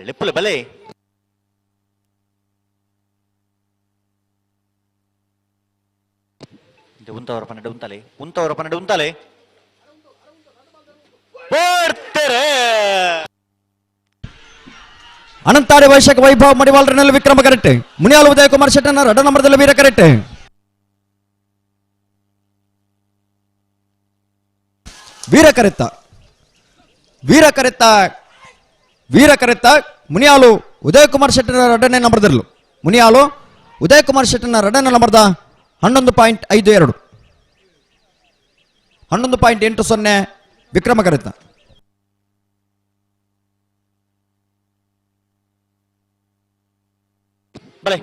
ಲೆಪ್ಪುಲೆ ಬಲೆ ಉಂತವರ ಪನ್ನಡೆ ಉಂತಲೆ ಅನಂತಾಡಿ ವೈಶಾಖ ವೈಭವ್ ಮಡಿವಾಳರನಲ್ಲಿ ವಿಕ್ರಮ ಕರೆಕ್ಟ್ ಮುನಿಯಾಲು ಉದಯ ಕುಮಾರ್ ಶೆಟ್ಟನ ರಡ ನಂಬರ್ದಲ್ಲಿ ವೀರ ಕರೆಕ್ಟ್ ವೀರ ಕರೆತ್ತ ಮುನಿಯಾಲು ಉದಯ ಕುಮಾರ್ ಶೆಟ್ಟನ ರಡನೇ ನಂಬರ್ದಲ್ಲೂ ಮುನಿಯಾಲು ಉದಯ ಕುಮಾರ್ ಶೆಟ್ಟನ ರಡನೇ ನಂಬರ್ದ 11.52 11.80 ವಿಕ್ರಮ ಕರೆತ್ತ ಬಲೆ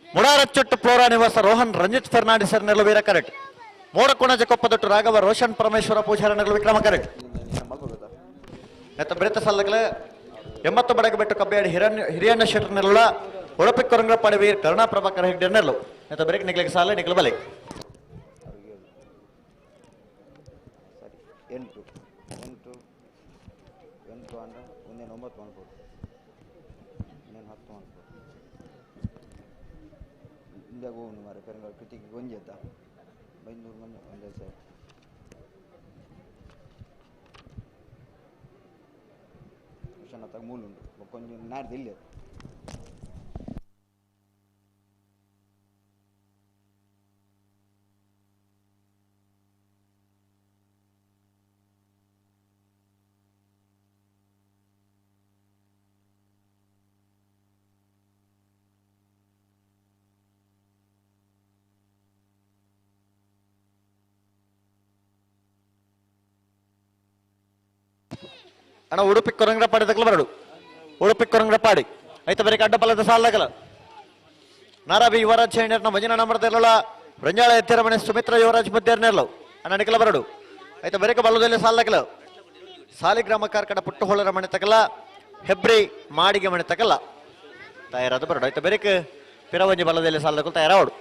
ಮುಡಾರಚ್ಚೊಟ್ಟು ಫ್ಲೋರಾ ನಿವಾಸ ರೋಹನ್ ರಂಜಿತ್ ಫೆರ್ನಾಂಡಿಸ್ ನೆರಳು ವೀರ ಕರೆಕ್ಟ್ ಮೋಡಕೋಣಜ ಕೊಪ್ಪದೊಟ್ಟು ರಾಘವ ರೋಷನ್ ಪರಮೇಶ್ವರ ಪೂಜಾರ ನೆರಳು ವಿಕ್ರಮ ಕರೆಕ್ಟ್ ಬೆರೆತ ಸಲ್ಲಗಲ 80 ಬಡಗ ಬೆಟ್ಟು ಕಬ್ಬೇಡಿ ಹಿರಿಯಣ್ಣ ಶೆಟ್ಟರ್ ನೆರಳ ಒಳಪಿಕ್ ಕೊರಂಗಪಾಡಿ ವೀರ್ ಕರುಣಾ ಪ್ರಭಾಕರ ಹೆಗ್ಡೆ ನೆರಳು ಬ್ರೇಕ್ ನಿಗ್ಲಿಕ್ಕೆ ಸಾಲ ನಿಖಲ್ ಬಲೆ 8 8 8 9 ಮಾಡ್ಬೋದು 10 ಮಾಡ್ಬೋದು ಇಂಡಿಯಾಗ ಹೋಗುನು ಮಾರೆ ಪೆರಂಗಾಲ್ ಕೃತಿಗೆ ಗೊಂಜೆತ್ತ ಬೈಂದೂರು ಮನೆ ಒಂದೇ ಸರ್ ತಗ ಮೂಲುಂಡು ಕೊಂಚ ನಾಡ್ದು ಇಲ್ಲೇ ಅಣ್ಣ ಉಡುಪಿ ಕೊರಂಗ್ರಪಾಡಿ ತಗಲು ಬರಡು ಉಡುಪಿ ಕೊರಂಗ್ರಪಾಡಿ ಐತ ಬರೀ ಅಡ್ಡಪಲ್ಲದ ಸಾಲಗಲ ನಾರಾಬಿ ಯುವರಾಜ್ ಶೈಣ್ಯರ್ನ ಭಜನ ನಂಬರ್ದಲ್ಲ ರಂಜಾಳ ಎತ್ತಿರ ಮನೆ ಸುಮಿತ್ರ ಯುವರಾಜ್ ಮುದ್ದೇರ್ನೆರ್ಲು ಅಣ್ಣ ನಿಕಲ ಬರಡು ಐತ ಬರೀಕ ಬಲ್ಲದಲ್ಲಿ ಸಾಲಗಲ ಸಾಲಿಗ್ರಾಮ ಕಾರ್ಕಡ ಪುಟ್ಟುಹೊಳರ ಮನೆ ತಗಲ ಹೆಬ್ರಿ ಮಾಡಿಗೆ ಮನೆ ತಗಲ ತಯಾರಾದ ಬರಡು ಐತ ಬರೀಕ ಪಿರವಂಜಿ ಬಲ್ಲದಲ್ಲಿ ಸಾಲದಕ್ಕೂ ತಯಾರಾವಡು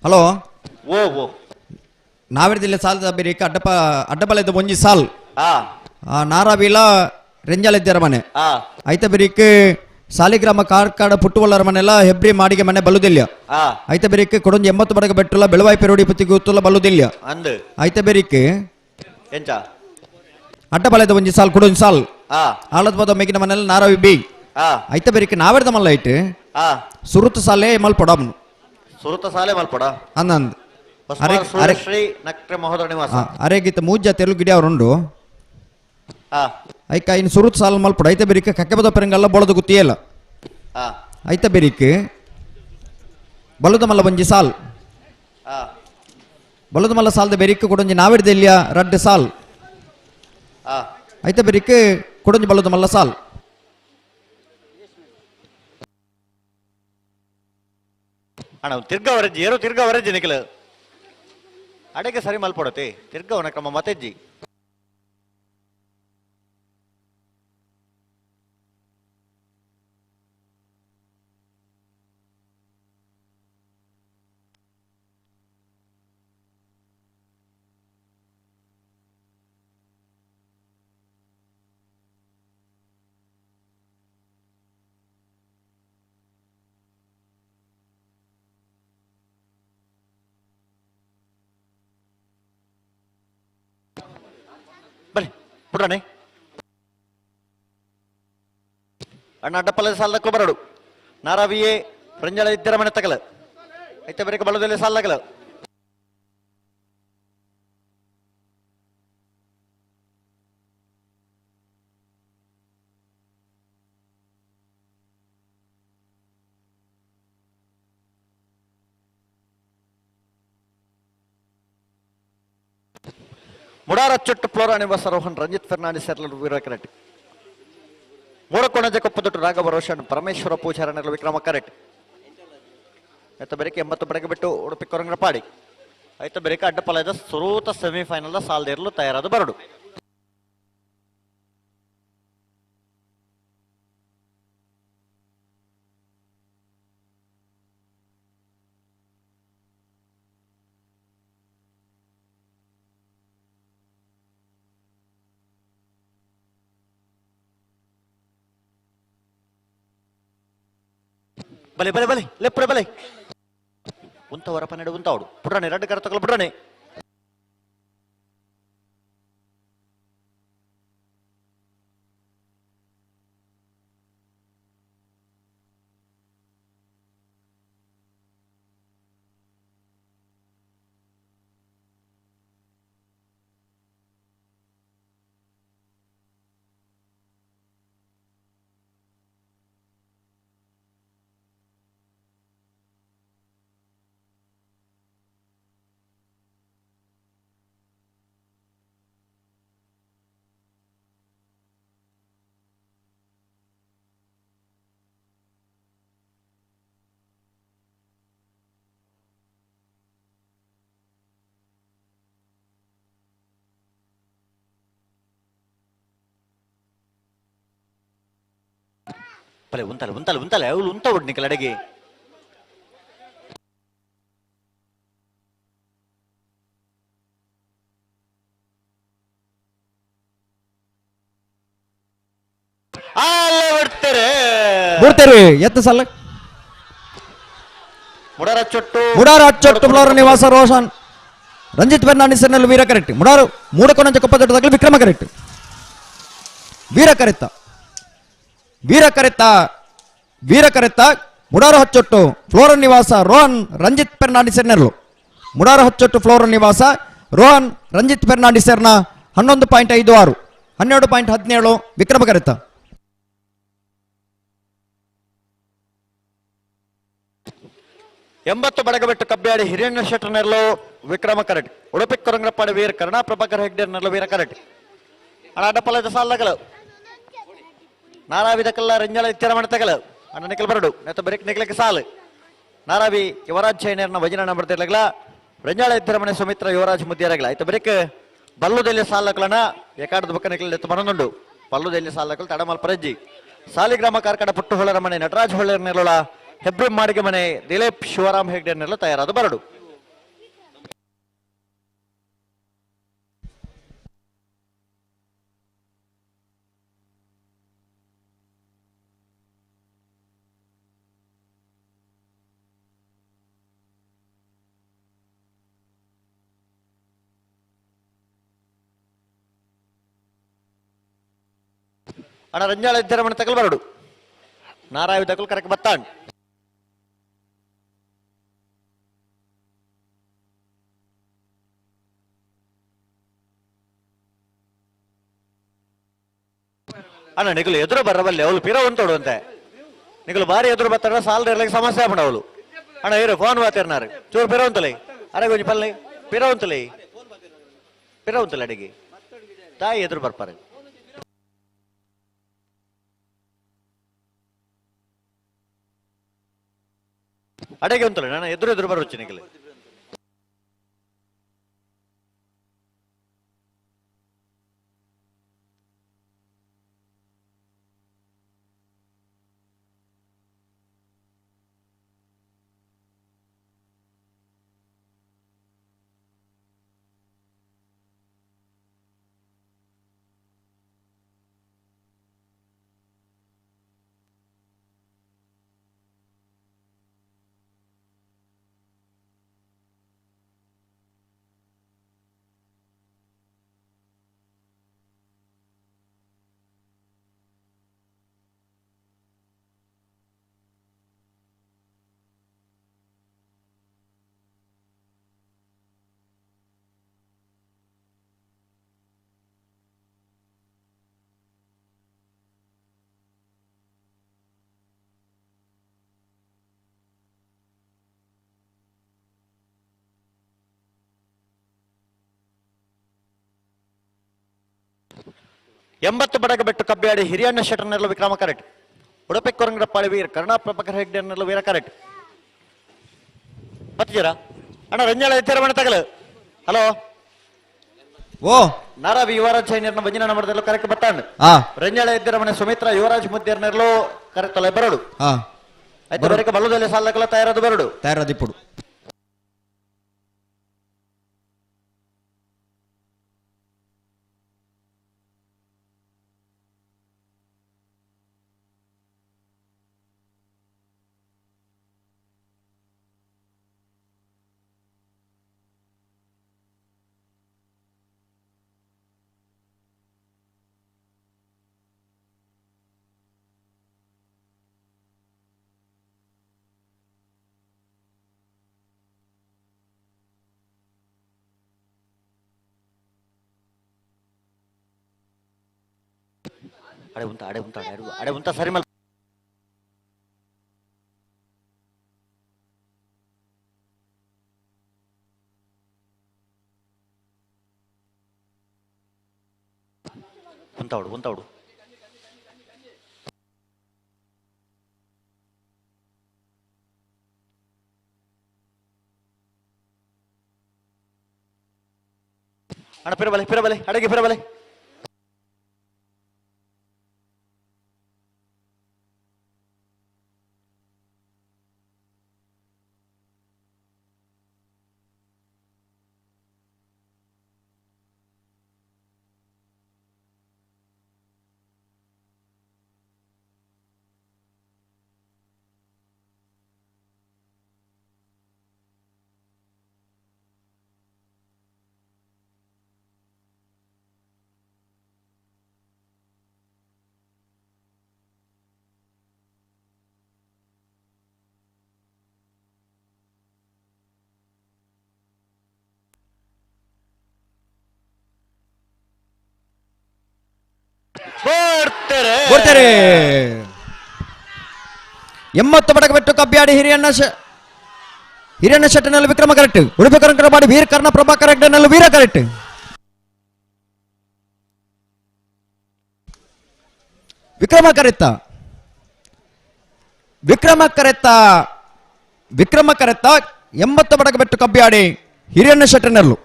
ಹಲೋ ಓ ಓ ನಾವಿರ್ದಿಲ್ಲ ಸಾಲದ ಬೇರೆ ಅಡ್ಡಬಲದ ಒಂಜಿ ಸಾಲ್ ನಾರಾವಿಲ ರೆಂಜಾಲಿದ್ದಾರ ಮನೆ ಐತ ಬೇರಿಕ್ ಸಾಲಿಗ್ರಾಮ ಕಾರ್ಕಾಡ ಪುಟ್ಟುವಲ್ಲರ ಮನೆಲ್ಲ ಹೆಬ್ರಿ ಮಾಡಿಗೆ ಮನೆ ಬಲ್ಲುದಿಲ್ಲ ಐತ ಬೇರಿಕ್ ಕೊಡೊಂಜಿ 80 ಬಡಗ ಬೆಟ್ಟುಲ ಬೆಳವಾಯಿ ಪೆರೋಡಿ ಪುತ್ತಿಗೆ ಉತ್ತುಲ ಬಲ್ಲುದಿಲ್ಲ ಐತ ಬೇರಿಕ್ ಅಡ್ಡಬಲದ ಒಂಜಿ ಸಾಲ್ ಕೊಡೊಂಜಿ ಸಾಲ್ ಆಳದ ಪದ ಮೇಗಿನ ಮನೆಲ್ಲ ನಾರಾವಿ ಬಿ ಐತ ಬೇರಿಕ್ ನಾವಿರ್ದ ಮಲ್ಲ ಐಟ್ ಸುರುತ ಸಾಲೆ ಮಲ್ಪೊಡಮ್ನು ಸುರುತ ಸಾಲೆ ಮಲ್ಪೊಡ ಅಂದಂದ್ ಶ್ರೀ ನಕ್ರೆ ಮಹೋದರ ನಿವಾಸ ಅರೆಗಿತ ಮೂಜ್ಜ ತೆಲು ಗಿಡಿ ಅವರುಂಡು ಐಕ ಇನ್ನು ಸುರುತ್ ಸಾಲ ಮಲ್ಪಡ ಐತ ಬೆರಿಕ ಕಕ್ಕೆ ಬದ ಪೆರಂಗಲ್ಲ ಬೊಳದು ಗುತ್ತಿಯಲ್ಲ ಐತ ಬೆರಿಕ್ ಬಲುದ ಮಲ್ಲ ಒಂಜಿ ಸಾಲ್ ಬಲುದ ಮಲ್ಲ ಸಾಲ್ದ ಬೆರಿಕ್ ಕೊಡೊಂಜಿ ನಾವಿಡ್ದೆಲ್ಯ ರಡ್ಡ್ ಸಾಲ್ ಐತ ಬೆರಿಕ್ ಕೊಡೊಂಜಿ ಬಲುದ ಮಲ್ಲ ಸಾಲ್ ಅಣ್ಣ ತಿರ್ಗ ವರಜ್ಜಿ ನಿಖಿಲ ಅಡೆಗೆ ಸರಿ ಮಲ್ಪಡತೆ ತಿರ್ಗವನ ಕ್ರಮ ಮತೆಜ್ಜಿ ಪುಟ್ರಾಣೆ ಅಣ್ಣ ಅಡ್ಡಪಲ್ಲದ ಸಾಲದಕ್ಕೂ ಬರಡು ನಾರಾವಿಯೇ ರಂಜಾಳ ಇದ್ದರ ಮನೆ ತಗಲ ಐತ ಬೇರೆ ಬಲದಲ್ಲಿ ಸಾಲಗಲ ಮುಡಾರ ಚುಟ್ಟು ಫ್ಲೋರಾ ನಿವಾಸ ರೋಹನ್ ರಂಜಿತ್ ಫೆರ್ನಾಂಡಿಸ್ ಎರಲು ವೀರಕರೆಟ್ ಮೂಡಕೋಣಜ ಕೊಪ್ಪದೊಟ್ಟು ರಾಘವ ರೋಷನ್ ಪರಮೇಶ್ವರ ಪೂಜಾರನೆರಲು ವಿಕ್ರಮ ಕರೆಟ್ ಐತ ಬೆರಕೆ 80 ಬಡಗೆ ಬಿಟ್ಟು ಉಡುಪಿ ಕೊರಂಗ್ರಪಾಡಿ ಐತ ಬೆರಕೆ ಅಡ್ಡಪಲದ ಸುರೂತ ಸೆಮಿಫೈನಲ್ ಸಾಲ್ದಿರಲು ತಯಾರಾದ ಬರಡು ಬಲೆ ಬಲೆ ಬಲೆ ಲೆಪ್ಪರೆ ಬಲೆ ಉಂತವರ ಪನ್ನೆರಡು ಉಂತಾವಡು ಪುಟ್ರಾಣೆ ಎರಡು ಕರ ತಗೊಳ್ಳ ಪುಟ್ರಾಣೆ ಬಲೆ ಉಂತಲೆ ಉಂತಲೆ ಉಂತಲೆ ಅವಳು ಉಂತವಡು ನಿಖಲ್ ಅಡೆಗೆ ಅಲ್ಲೇ ಎತ್ತರಿ ಎತ್ತು ಸಲ್ಲ ಮುಡಾರ ಚೊಟ್ಟು ಫ್ಲೋರ್ ನಿವಾಸ ರೋಷನ್ ರಂಜಿತ್ ಫೆರ್ನಾಂಡಿಸ್ ನೆರಳು ವೀರ ಕರೆಕ್ಟ್ ಮುಡಾರು ಮೂಡ ಕೊನಂಚ ಕೊಪ್ಪದೊಡ್ಡದಾಗಲಿ ವಿಕ್ರಮ ಕರೆಕ್ಟ್ ವೀರ ಕರೆತ್ತ ಮುಡಾರು ಹಚ್ಚೊಟ್ಟು ಫ್ಲೋರನ್ ನಿವಾಸ ರೋಹನ್ ರಂಜಿತ್ ಫೆರ್ನಾಂಡಿಸ್ ನೆರಳು ಮುಡಾರು ಹಚ್ಚೊಟ್ಟು ಫ್ಲೋರನ್ ನಿವಾಸ ರೋಹನ್ ರಂಜಿತ್ ಫೆರ್ನಾಂಡಿಸರ್ನ 11.56 12.17 ವಿಕ್ರಮ ಕರೆತ್ತ ಎಂಬತ್ತು ಬಡಗಬೆಟ್ಟು ಕಬ್ಬ್ಯಾಡಿ ಹಿರಿಯಣ್ಣ ಶೆಟ್ಟರ್ ನೆರಳು ವಿಕ್ರಮ ಕರೆಟ್ ಉಡುಪಿ ಕೊರಂಗ್ರಪ್ಪಾಡಿ ವೀರ ಕರ್ಣ ಪ್ರಭಾಕರ್ ಹೆಗ್ಡೆ ನೆರಳು ವೀರ ಕರೆಟ್ ಅಣ್ಣ ಅಡ್ಡಪಲ್ಲದ ಸಾಲಗಳು ನಾರಾವಿ ದಕ್ಕಲ್ಲ ರಂಜಾಳ ಇತ್ಯಾರ ಮಾಡ್ತಗಲ ಅಣ್ಣ ನಿಖಲ್ ಬರಡು ನೆತ್ತ ಬರೀಕ್ ನಿಖಲಕ್ಕೆ ಸಾಲು ನಾರಾವಿ ಯುವರಾಜ್ ಚೈನರ್ನ ವಜನ ನಂಬರ್ ತಿರ್ಲಗಲ ರಂಜಾಳ ಇತ್ತರ ಮನೆ ಸುಮಿತ್ರ ಯುವರಾಜ್ ಮುದ್ದಿಯರಗಲ ಆಯ್ತು ಬರೀಕ್ ಬಲ್ಲುದಲ್ಲಿ ಸಾಲಕಲನ ಏಕಾಡದ ಬಕ್ಕ ನಿಖಲ್ ಎತ್ತು ಮನೊಂದುಂಡು ಪಲ್ಲುದಲ್ಲಿ ಸಾಲಕಲ್ ತಡಮಲ್ ಪರಜ್ಜಿ ಸಾಲಿಗ್ರಾಮ ಕಾರ್ಕಡ ಪುಟ್ಟು ಹೊಳರ ಮನೆ ನಟರಾಜ್ ಹೊಳ್ಳೆರ್ ನೆರಳ ಹೆಬ್ರಿ ಮಾಡಿಗೆ ಮನೆ ದಿಲೀಪ್ ಶಿವರಾಮ್ ಹೆಗ್ಡೆ ನೆರಳು ತಯಾರಾದ ಬರಡು ಅಣ್ಣ ರಂಜಾಳ ಇದ್ದಾರೆ ಮನೆ ತಗಲ್ ಬರಡು ನಾರಾಯಣ ತಗಲ್ ಕರೆಕ್ಟ್ ಬತ್ತಾಂಡ್ ಅಣ್ಣ ನಿಗಲು ಎದುರು ಬರಬಲ್ಲೆ ಅವಳು ಪಿರ ಉಂಟೋಡು ಅಂತೆ ನಿಗಲು ಬಾರಿ ಎದುರು ಬರ್ತಾರ ಸಾಲದ ಇರ್ಲಿಕ್ಕೆ ಸಮಸ್ಯೆ ಆಪಣ ಅವಳು ಅಣ್ಣ ಇರು ಫೋನ್ ಮಾತಾಡ್ನಾರು ಚೂರು ಪಿರ ಉಂತಲೇ ಅರೆ ಕೊಂಚ ಪಲ್ಲೆ ಪಿರ ಉಂತಲೇ ಅಡಿಗೆ ತಾಯಿ ಎದುರು ಬರ್ಪಾರೆ ಅಡೆಗೆ ಉಂಟಲ್ಲ ನಾನು ಎದುರು ಬರುಚ್ಚು ನಿಗಲು ಎಂಬತ್ತು ಬಡಗ ಬೆಟ್ಟು ಕಬ್ಬ್ಯಾಡಿ ಹಿರಿಯಣ್ಣ ಶೆಟ್ಟರ್ ನೆರಳು ವಿಕ್ರಮ ಕರೆಟ್ ಉಡುಪಿ ಕೊರಂಗ್ರಪ್ಪಾಳಿ ವೀರ ಕರ್ಣ ಪ್ರಭಾಕರ್ ಹೆಗ್ಡೆ ನೆರಳು ವೀರ ಕರೆಟ್ ಪತ್ತಿಜರ ಅಣ್ಣ ರಂಜಾಳ ಎತ್ತರ ಮನೆ ತಗಲು ಹಲೋ ಓ ನಾರಾವಿ ಯುವರಾಜ್ ಚೈನರ್ನ ವಜನ ನಂಬರ್ದಲ್ಲೂ ಕರೆಕ್ಟ್ ಬತ್ತಾಂಡ್ ರಂಜಾಳ ಎದ್ದಿರ ಮನೆ ಸುಮಿತ್ರ ಯುವರಾಜ್ ಮುದ್ದಿಯರ್ ನೆರಳು ಕರೆಕ್ಟ್ ಅಲ್ಲ ಬರಡು ಆಯ್ತು ಬರೀಕ ಬಲ್ಲುದಲ್ಲಿ ಸಾಲಕಲ್ಲ ತಯಾರಾದ ಬರಡು ತಯಾರಾದಿಪ್ಪುಡು ಅಡೆ ಉಂಟ ಸರಿ ಮಲ್ ಉಂತಾವಡು ಅಣ್ಣ ಪಿರಬಲೆ ಅಡಗೆ ಪಿರಬಲೆ ಕೊಡ್ತೇರೆ 80 ಪಡಕ ಬಿಟ್ಟು ಕಬ್ಬಿಯಾಡಿ ಹಿರಿಯಣ್ಣ ಶೆಟ್ಟನಲ್ಲಿ ವಿಕ್ರಮ ಕರೆಕ್ಟ್. ಉಡುಪಿ ಕರಂಕರವಾಡಿ ವೀರ ಕರ್ಣ ಪ್ರಭಾಕರ್ ಹೆಗ್ಡೆನಲ್ಲಿ ವೀರ ಕರೆಕ್ಟ್. ವಿಕ್ರಮ ಕರೆತ್ತ 80 ಪಡಕ ಬಿಟ್ಟು ಕಬ್ಬಿಯಾಡಿ ಹಿರಿಯಣ್ಣ ಶೆಟ್ಟನಲ್ಲು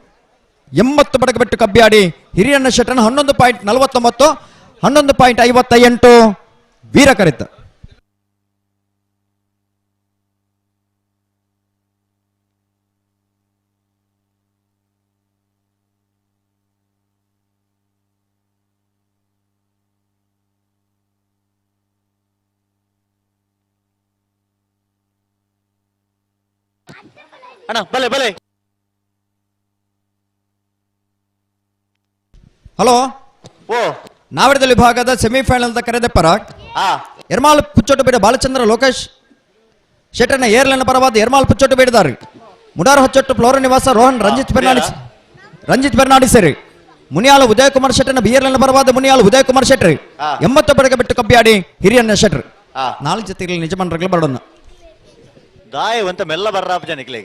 80 ಪಡಕ ಬಿಟ್ಟು ಕಬ್ಬಿಯಾಡಿ ಹಿರಿಯಣ್ಣ ಶೆಟ್ಟನ 11.49 11.58 ವೀರ ಕರೆತ್ತ. ಅಣ್ಣ ಬಲೆ ಬಲೆ. ಹಲೋ ನಾವಿಡದಲ್ಲಿ ವಿಭಾಗದ ಸೆಮಿಫೈನಲ್ ಕರೆದ ಪರ ಎರ್ಮಾಲ್ ಪುಚ್ಚೋಟು ಬೇಡ ಬಾಲಚಂದ್ರ ಲೋಕೇಶ್ ಶೆಟ್ಟರ್ನ ಏರ್ಲೈನ್ ಪರವಾದ ಎರ್ಮಾಲ್ ಪುಚ್ಚೋಟು ಬೇಡಿದ್ದಾರೆ. ಮುಡಾರ್ ಹೊಚ್ಚೊಟ್ಟು ಫ್ಲೋರ ನಿವಾಸ ರೋಹನ್ ರಂಜಿತ್ ಬೆರ್ನಾಡಿಸರಿ ಮುನಿಯಾಲ ಉದಯ ಕುಮಾರ್ ಶೆಟ್ಟರ್ನ ಬಿಯರ್ಲೈನ್ ಪರವಾದ ಮುನಿಯಾಲ ಉದಯ ಕುಮಾರ್ ಶೆಟ್ರಿ 80 ಪಡಕ ಬಿಟ್ಟು ಕಬ್ಬಿಯಾಡಿ ಹಿರಿಯಣ್ಣ ಶೆಟ್ರ್ 4 ಜೊತೆಗಳು ನಿಜಮನ್ರಗಳು ಬರೋಣ ದಾಯವಂತ ಮೆಲ್ಲ ಬರ್ರಾಪ ಜನಕ್ಕೆ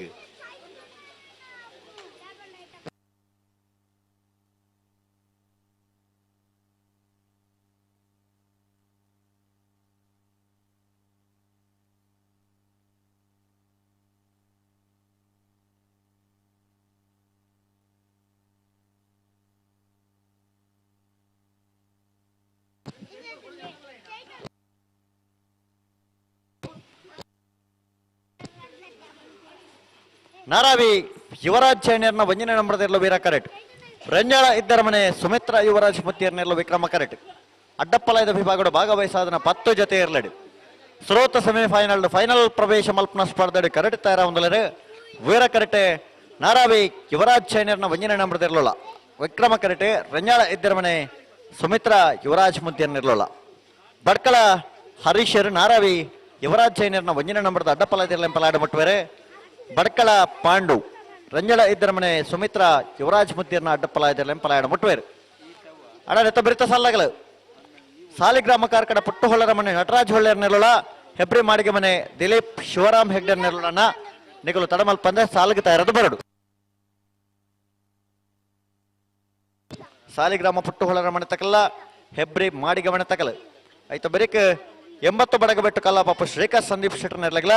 ನಾರಾವಿ ಯುವರಾಜ್ ಚೈನರ್ನ 1ನೇ ನಂಬರ್ದಲ್ಲಿರುವ ವೀರ ಕರೆಟ್. ರಂಜಾಳ ಇದ್ದರ ಮನೆ ಸುಮಿತ್ರ ಯುವರಾಜ್ ಮುತ್ತಿಯರ್ನೆಲ್ಲ ವಿಕ್ರಮ ಕರೆಟ್. ಅಡ್ಡಪ್ಪಲಯದ ವಿಭಾಗದ ಭಾಗವಹಿಸಾದನ 10 ಜೊತೆ ಇರಲಡಿ ಶ್ರೋತ ಸೆಮಿಫೈನಲ್ ಫೈನಲ್ ಪ್ರವೇಶ ಮಲ್ಪನ ಸ್ಪರ್ಧೆ ಕರೆಟ್ ತಯಾರ ಹೊಂದಲರೆ ವೀರ ಕರೆಟೆ ನಾರಾವಿ ಯುವರಾಜ್ ಚೈನರ್ನ 1ನೇ ನಂಬರ್ದಲ್ಲಿರುವ ವಿಕ್ರಮ ಕರೆಟೆ ರಂಜಾಳ ಇದ್ದರ ಮನೆ ಸುಮಿತ್ರ ಯುವರಾಜ್ ಮುತ್ತಿಯರ್ನಿರ್ಲೋಳ ಬಡ್ಕಳ ಹರೀಶರ್ ನಾರಾವಿ ಯುವರಾಜ್ ಚೈನರ್ನ 1ನೇ ನಂಬರ್ದ ಅಡ್ಡಪ್ಪಲಯದಲ್ಲಿ ಎಂಪಲಾಡ ಮುಟ್ಟುವರೆ ಬಡ್ಕಳ ಪಾಂಡು ರಂಜಳ ಇದ್ದರ ಮನೆ ಸುಮಿತ್ರ ಯುವರಾಜ್ ಮುತ್ತಿಯರ್ನ ಅಡ್ಡಪ್ಪಲಾಯದಲ್ಲಿ ಎಂಪಲಾಡ ಮುಟ್ಟುವೇರು ಅಡ ನೆತ್ತ ಬಿರಿತ ಸಾಲಗಳು ಸಾಲಿಗ್ರಾಮ ಕಾರ್ಕಡ ಪುಟ್ಟು ಹೊಳ್ಳರ ಮನೆ ನಟರಾಜ್ ಹೊಳ್ಳೆರ್ ನೆರಳ ಹೆಬ್ರಿ ಮಾಡಿಗೆ ಮನೆ ದಿಲೀಪ್ ಶಿವರಾಮ್ ಹೆಗ್ಡರ್ ನೆರಳನ್ನ ನಿಗಲು ತಡಮಲ್ ಪಂದೆ ಸಾಲಿಗೆ ತಯಾರದು ಬರಡು ಸಾಲಿಗ್ರಾಮ ಪುಟ್ಟು ಹೊಳ್ಳರ ಮನೆ ತಕಲ್ಲ ಹೆಬ್ರಿ ಮಾಡಿಗೆ ಮನೆ ತಕಲ ಆಯ್ತು ಬರೀಕ್ 80 ಬಡಗ ಬೆಟ್ಟು ಕಲ್ಲ ಪಾಪ ಶ್ರೀಕಾಂತ್ ಸಂದೀಪ್ ಶೆಟ್ಟರ್ ನೆರಳಗಲ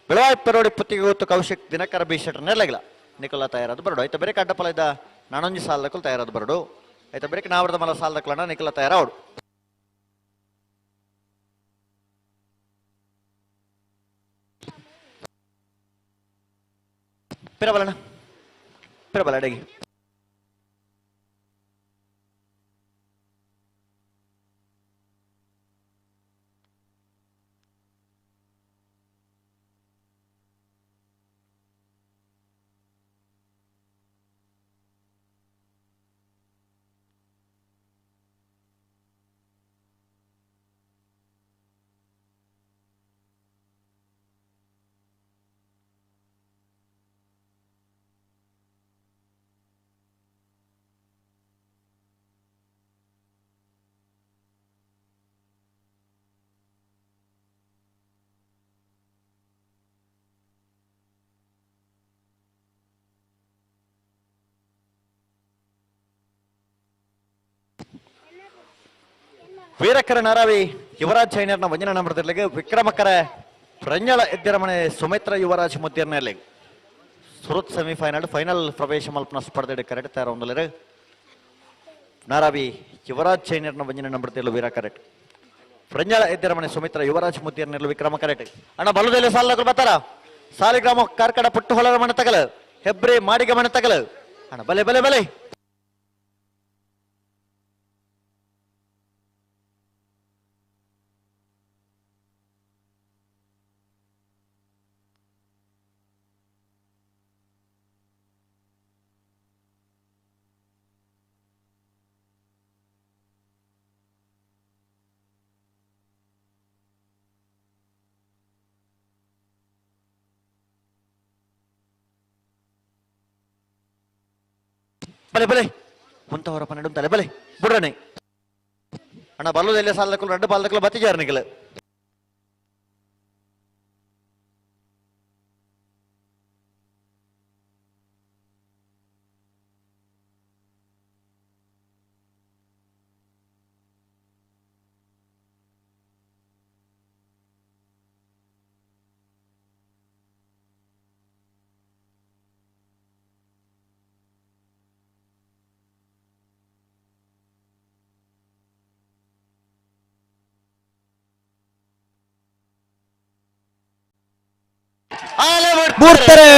ಬೆಳವಾಯ್ ಪೆರೋಡಿ ಪುತ್ತಿಗೆ ಗೊತ್ತು ಕೌಶಿಕ್ ದಿನಕರ ಬಿ ಶೆಟ್ಟರ್ ನೆರಳಗಲ ನಿಕಲ ತಯಾರದು ಬರಡು ಆಯ್ತು ಬರೀಕ್ ಅಡ್ಡಪಲ ಇದ್ದ ನಾನೊಂಜಿ ಸಾಲದಕ್ಕೂ ತಯಾರದು ಬರಡು ಆಯ್ತು ಬರೀಕ್ ನಾವರದ ಮಲ ಸಾಲದಕ್ಕಲಣ್ಣ ನಿಕಲ ತಯಾರವಡು ಪಿರಬಲಣ್ಣ ಪಿರಬಲ ಅಡಗಿ ವೀರಕರ ನಾರಾವಿ ಯುವರಾಜ್ ಚೈನರ್ನ 1ನೇ ನಂಬರ್ದಲ್ಲಿಗೆ ವಿಕ್ರಮಕರ ರಂಜಳ ಎದ್ದಿರ ಮನೆ ಸುಮಿತ್ರ ಯುವರಾಜ್ ಮುದ್ದಿರ್ನಲ್ಲಿ ಸುರತ್ ಸೆಮಿಫೈನಲ್ ಫೈನಲ್ ಪ್ರವೇಶ ಮಲ್ಪನ ಸ್ಪರ್ಧೆ ಕರೆಕ್ಟ್ ತಯಾರ ಹೊಂದಲರೆ ನಾರಾವಿ ಯುವರಾಜ್ ಚೈನರ್ನ 1ನೇ ನಂಬರ್ದಲ್ಲೂ ವೀರ ಕರೆಕ್ಟ್ ರಂಜಳ ಎದ್ದಿರ ಮನೆ ಸುಮಿತ್ರ ಯುವರಾಜ್ ಮುದ್ದಿರ್ನಲ್ಲಿ ವಿಕ್ರಮ ಕರೆಕ್ಟ್ ಅಣ್ಣ ಬಲದಲ್ಲಿ ಸಾಲಗಳು ಬರ್ತಾರ ಸಾಲಿಗ್ರಾಮ ಕಾರ್ಕಡ ಪುಟ್ಟು ಹೊಳರ ಮನೆ ತಗಲ ಹೆಬ್ರಿ ಮಾಡಿಗೆ ಮನೆ ತಗಲ ಅಣ್ಣ ಬಲೆ ಬಲೆ ಬಲೆ ಬಲೆ ಬಲೆ ಮುಂತವರ ಪನ್ನಡು ತಲೆ ಬಲೆ ಬುಡ್ರನೆ ಅಣ್ಣ ಬಲ್ಲುದೆಲ್ಲ ಸಾಲದಕ್ಕಲು ರೆಡ್ ಪಾಲದಕ್ಕಲು ಬತ್ತಿಜಾರ ನಿಖಲ್ ಮೂರ್ತಾರೆ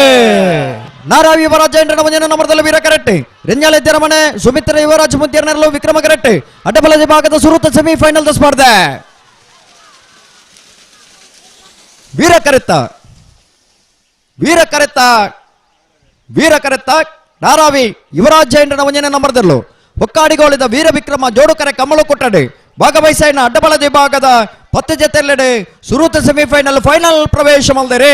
ನಾರಾವಿ ಯುವರಾಜ ಎಂಟರ ಮುಂದಿನ ನಂಬರ್ದಲ್ಲಿ ವೀರ ಕರೆಕ್ಟ್ ರೆಂಜಾಳ ತೆರಮನೆ ಸುಮಿತ್ರ ಯುವರಾಜ್ ಮುದ್ದಿಯರ್ನಲ್ಲೂ ವಿಕ್ರಮ ಕರೆಕ್ಟ್ ಅಡ್ಡಬಲ ವಿಭಾಗದ ಸುರುತ ಸೆಮಿಫೈನಲ್ ಸ್ಪರ್ಧೆ ವೀರ ಕರೆತ್ತ ವೀರ ಕರೆತ್ತ ನಾರಾವಿ ಯುವರಾಜ ಎಂಟರ ಮುಂದಿನ ನಂಬರ್ದಲ್ಲೂ ಒಕ್ಕಾಡಿಗೋಳಿದ ವೀರ ವಿಕ್ರಮ ಜೋಡುಕರೆ ಕಮಲು ಕೊಟ್ಟಡೆ ಭಾಗವಹಿಸಿನ ಅಡ್ಡಬಲ ವಿಭಾಗದ 10 ಜೊತೆಯಲ್ಲೆಡೆ ಸುರುತ ಸೆಮಿಫೈನಲ್ ಫೈನಲ್ ಪ್ರವೇಶ ಮಲ್ದರೆ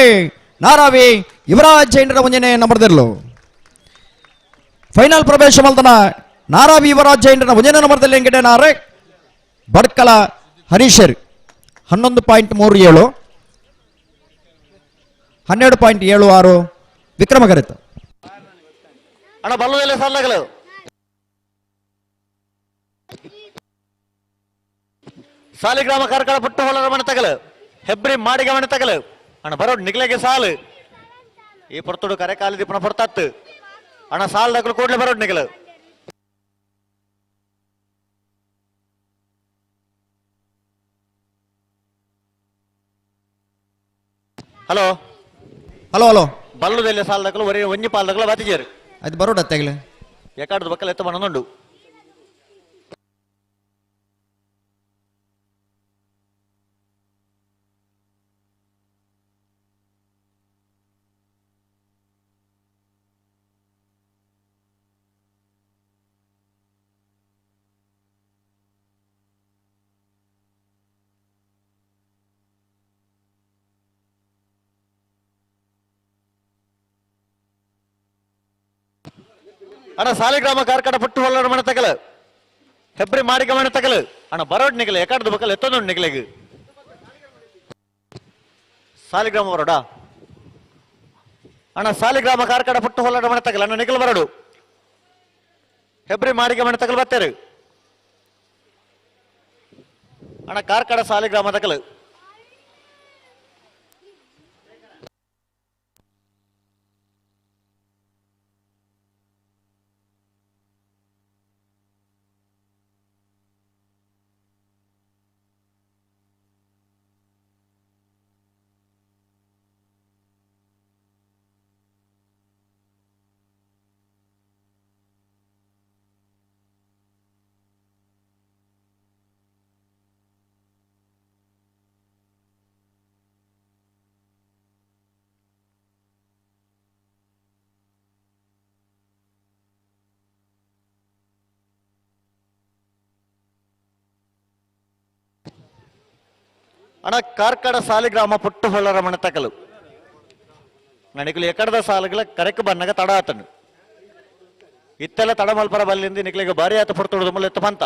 ನಾರಾವಿ ಯುವರಾಜ್ ಜೈನರ ಮುಂಜಾನೆ ನಂಬರ್ದಿರ್ಲು ಫೈನಲ್ ಪ್ರವೇಶ ಮಲ್ದನ ನಾರಾವಿ ಯುವರಾಜ್ ಜೈನರ ಮುಂಜಾನೆ ನಂಬರ್ದಲ್ಲಿ ಎಂಗಡೆ ನಾರೆ ಬಡ್ಕಲ ಹರೀಶರ್ 11.37 12.76 ವಿಕ್ರಮ ಕರೆತ ಅಣ್ಣ ಬಲ್ಲುದೆಲ್ಲ ಸಾಲಗಳು ಸಾಲಿಗ್ರಾಮ ಕಾರ್ಕಳ ಪುಟ್ಟ ಹೊಲರ ಮನೆ ತಗಲು ಹೆಬ್ರಿ ಮಾಡಿಗೆ ಮನೆ ತಗಲು ಅಣ್ಣ ಬರೋಡ್ ನಿಗ್ಲೆಗೆ ಸಾಲು ಈ ಪುರ್ತುಡು ಕರೆ ಕಾಲಿ ದೀಪನ ಪುರ್ತತ್ತು ಅಣ್ಣ ಸಾಲ್ ದಕ್ಕಲು ಕೂಡ್ಲೆ ಬರೋಡ್ ನಿಗಲು ಹಲೋ ಹಲೋ ಹಲೋ ಬಲ್ಲುದೆಲ್ಲ ಸಾಲ್ ದಕ್ಕಲು ಒರೆ ಒಂಜಿ ಪಾಲ್ ದಕ್ಕಲು ಬಾತಿಜೇರು ಅದು ಬರೋಡ ತೆಗಲೆ ಯಾಕಾಡ್ದು ಬಕ್ಕಲ ಎತ್ತ ಬಣ್ಣನುಂಡು ಅಣ್ಣ ಸಾಲಿಗ್ರಾಮ ಕಾರ್ಕಡ ಪುಟ್ಟು ಹೊಲ್ಲರ ಮನೆ ತಗಲು ಹೆಬ್ರಿ ಮಾಡಿಗೆ ಮನೆ ತಗಲು ಅಣ್ಣ ಬರೋಡ್ ನಿಗಲೆ ಯಾಕಾಡ್ದು ಬಕ್ಕಲ ಎತ್ತೊಂದು ನಿಗಲೆಗೆ ಸಾಲಿಗ್ರಾಮ ಬರೋಡ ಅಣ್ಣ ಸಾಲಿಗ್ರಾಮ ಕಾರ್ಕಡ ಪುಟ್ಟು ಹೊಲ್ಲರ ಮನೆ ತಗಲು ಅಣ್ಣ ನಿಗಲು ಬರೋಡು ಹೆಬ್ರಿ ಮಾಡಿಗೆ ಮನೆ ತಗಲು ಬತ್ತೇರು ಅಣ್ಣ ಕಾರ್ಕಡ ಸಾಲಿಗ್ರಾಮ ತಗಲು ಅಣ್ಣ ಕಾರ್ಕಡ ಸಾಲಿಗ್ರಾಮ ಪುಟ್ಟು ಹೊಳ್ಳರ ಮನೆ ತಕಲು ನನಗೆ ಎಕಡದ ಸಾಲುಗಳ ಕರೆಕ್ ಬನ್ನಗ ತಡ ಆತನು ಇತ್ತೆಲ್ಲ ತಡ ಮಲ್ಪರ ಬಲ್ಲಿಂದ ನಿಕ್ಲಿಗೆ ಭಾರಿ ಆತ ಪುರ್ತುಡುದು ಮುಲ್ಲ ಎತ್ತು ಬಂತ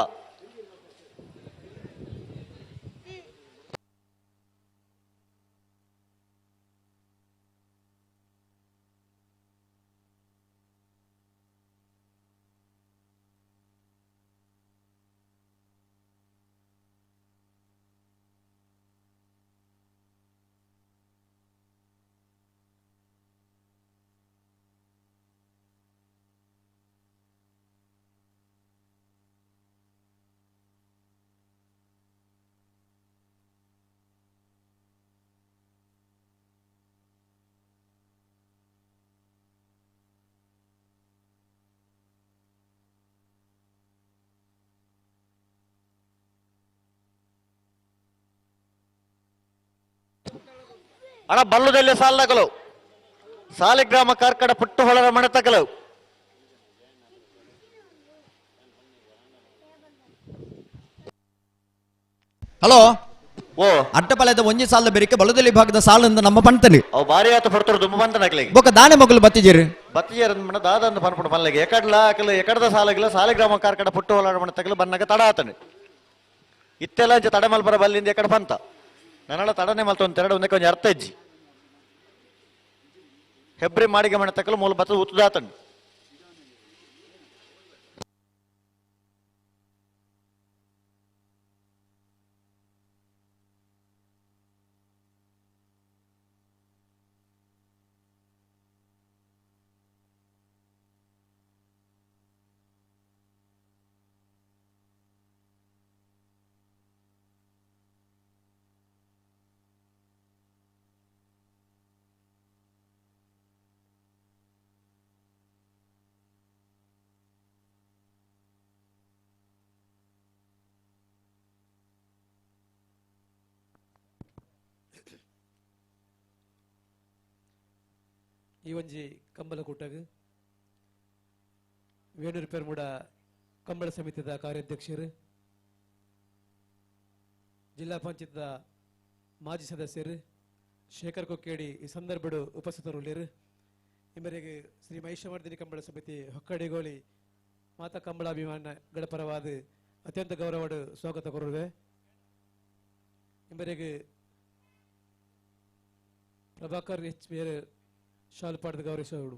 ಅಣ್ಣ ಬಲ್ಲುದಲ್ಲಿ ಸಾಲಗಳು ಸಾಲಿಗ್ರಾಮ ಕಾರ್ಕಡ ಪುಟ್ಟು ಹೊಳರ ಮನೆ ತಗಲು ಹಲೋ ಓ ಅಡ್ಡಪಾಲದ ಒಂಜಿ ಸಾಲ ಬೇರಿಕೆ ಬಲದಲ್ಲಿ ಭಾಗದ ಸಾಲಿಂದ ನಮ್ಮ ಪಂತನಿ ಅವು ಭಾರಿ ಆತ ಪಡ್ತರು ದುಮ್ಮ ಬಂತ ನಕ್ಲಿಗೆ ಬೊಕ ದಾನೆ ಮಗಲು ಬತ್ತಿಜೇರಿ ಬತ್ತಿಜೇರ ಮನ ದಾದ ಪನ್ಪುಡು ಮಲ್ಲಿಗೆ ಎಕಡ್ಲ ಅಕಲ ಎಕಡದ ಸಾಲಗಿಲ್ಲ ಸಾಲಿಗ್ರಾಮ ಕಾರ್ಕಡ ಪುಟ್ಟು ಹೊಳರ ಮನೆ ತಗಲು ಬನ್ನಗ ತಡ ಆತನು ಇತ್ತೆಲ್ಲ ಅಂಚೆ ತಡೆ ಮಲ್ಪರ ಬಲ್ಲಿಂದ ಎಕಡೆ ಬಂತ ನನ್ನಳ ತಡನೆ ಮಲ್ತ ಒಂದು ತೆರಡು ಒಂದಕ್ಕೆ ಒಂದು ಅರ್ಥ ಇಜ್ಜಿ ಹೆಬ್ರಿ ಮಾಡಿಗೆ ಮನೆ ತಕ್ಕಲು ಮೂಲ ಬತ್ತದ ಉತ್ತದಾತಂಡು ಈ ಒಂಜಿ ಕಂಬಳ ಕೂಟಗ್ ವೇಣೂರು ಪೆರ್ಮುಡ ಕಂಬಳ ಸಮಿತಿದ ಕಾರ್ಯಾಧ್ಯಕ್ಷರು ಜಿಲ್ಲಾ ಪಂಚಾಯತ್ದ ಮಾಜಿ ಸದಸ್ಯರು ಶೇಖರ್ ಕೊಕ್ಕೇಡಿ ಈ ಸಂದರ್ಭಡು ಉಪಸ್ಥಿತರುಳ್ಳರು ಇವರಿಗೆ ಶ್ರೀ ಮಹಿಷಮರ್ದಿನಿ ಕಂಬಳ ಸಮಿತಿ ಹೊಕ್ಕಡಿಗೋಳಿ ಮಾತಾ ಕಂಬಳಾಭಿಮಾನಗಳ ಪರವಾದ ಅತ್ಯಂತ ಗೌರವದ ಸ್ವಾಗತ ಕೋರುವೆ ಇವರಿಗೆ ಪ್ರಭಾಕರ್ ಎಚ್ ಬೇರೆ ಶಾಲು ಪಾಡ್ದು ಗೌರವಿಸುವವರು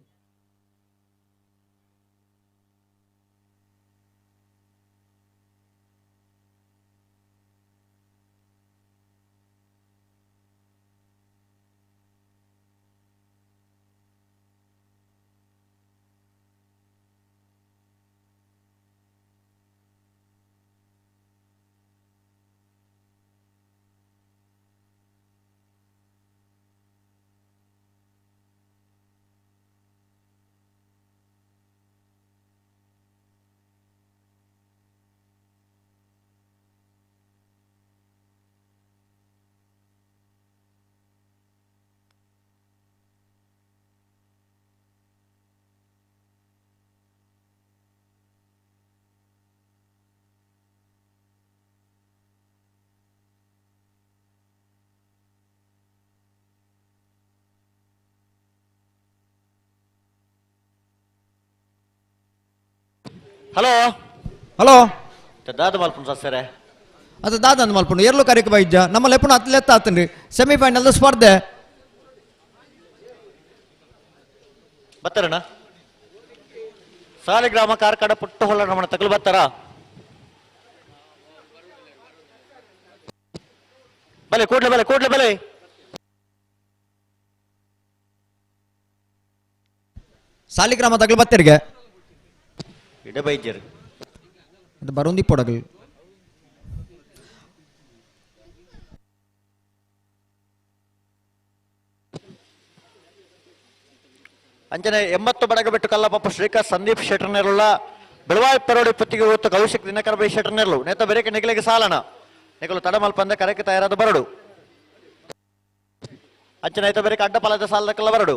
ಹಲೋ ಹಲೋ ದಾದ ಮಲ್ಪುನ್ ಸಸ್ಯರೇ ಅದು ದಾದಂದು ಮಲ್ಪುಂಡು ಎರ್ಲು ಕಾರ್ಯಕ್ಕೆ ಬೈಜ್ಜ ನಮ್ಮ ಲೆಪ್ಪುಣ ಅತ್ಲೆತ್ತ ಆತನ್ರಿ ಸೆಮಿಫೈನಲ್ ಸ್ಪರ್ಧೆ ಬತ್ತಾರಣ್ಣ ಸಾಲಿಗ್ರಾಮ ಕಾರ್ಕಡ ಪುಟ್ಟು ಹೊಳ್ಳ ನಮ್ಮನ್ನ ತಗಲು ಬತ್ತಾರ ಬಲೆ ಕೂಡ್ಲೆ ಬಲೆ ಸಾಲಿಗ್ರಾಮ ತಗಲು ಬತ್ತರಿಗೆ ಇಡ ಬೈಜ್ಯರು ಅದು ಬರುಂದಿ ಪೊಡಗಲ್ ಅಂಜನೆ 80 ಬಡಗ ಬಿಟ್ಟು ಕಲ್ಲಪ್ಪ ಶ್ರೀಕಾಂತ್ ಸಂದೀಪ್ ಶೆಟ್ಟರ್ನೆಲ್ಲ ಬೆಳವಾಯಿ ಪರೋಡಿ ಪುತ್ತಿಗೆ ಹೊತ್ತು ಕೌಶಿಕ್ ದಿನಕರ ಬೈ ಶೆಟ್ಟರ್ನೆಲ್ಲು ನೇತ ಬೇರೆ ನಿಗಲಿಗೆ ಸಾಲನ ನಿಗಲು ತಡಮಲ್ ಪಂದೆ ಕರೆಕ್ಕೆ ತಯಾರಾದ ಬರಡು ಅಂಚನೆ ಐತ ಬೇರೆ ಅಡ್ಡಪಾಲದ ಸಾಲದಕ್ಕೆಲ್ಲ ಬರಡು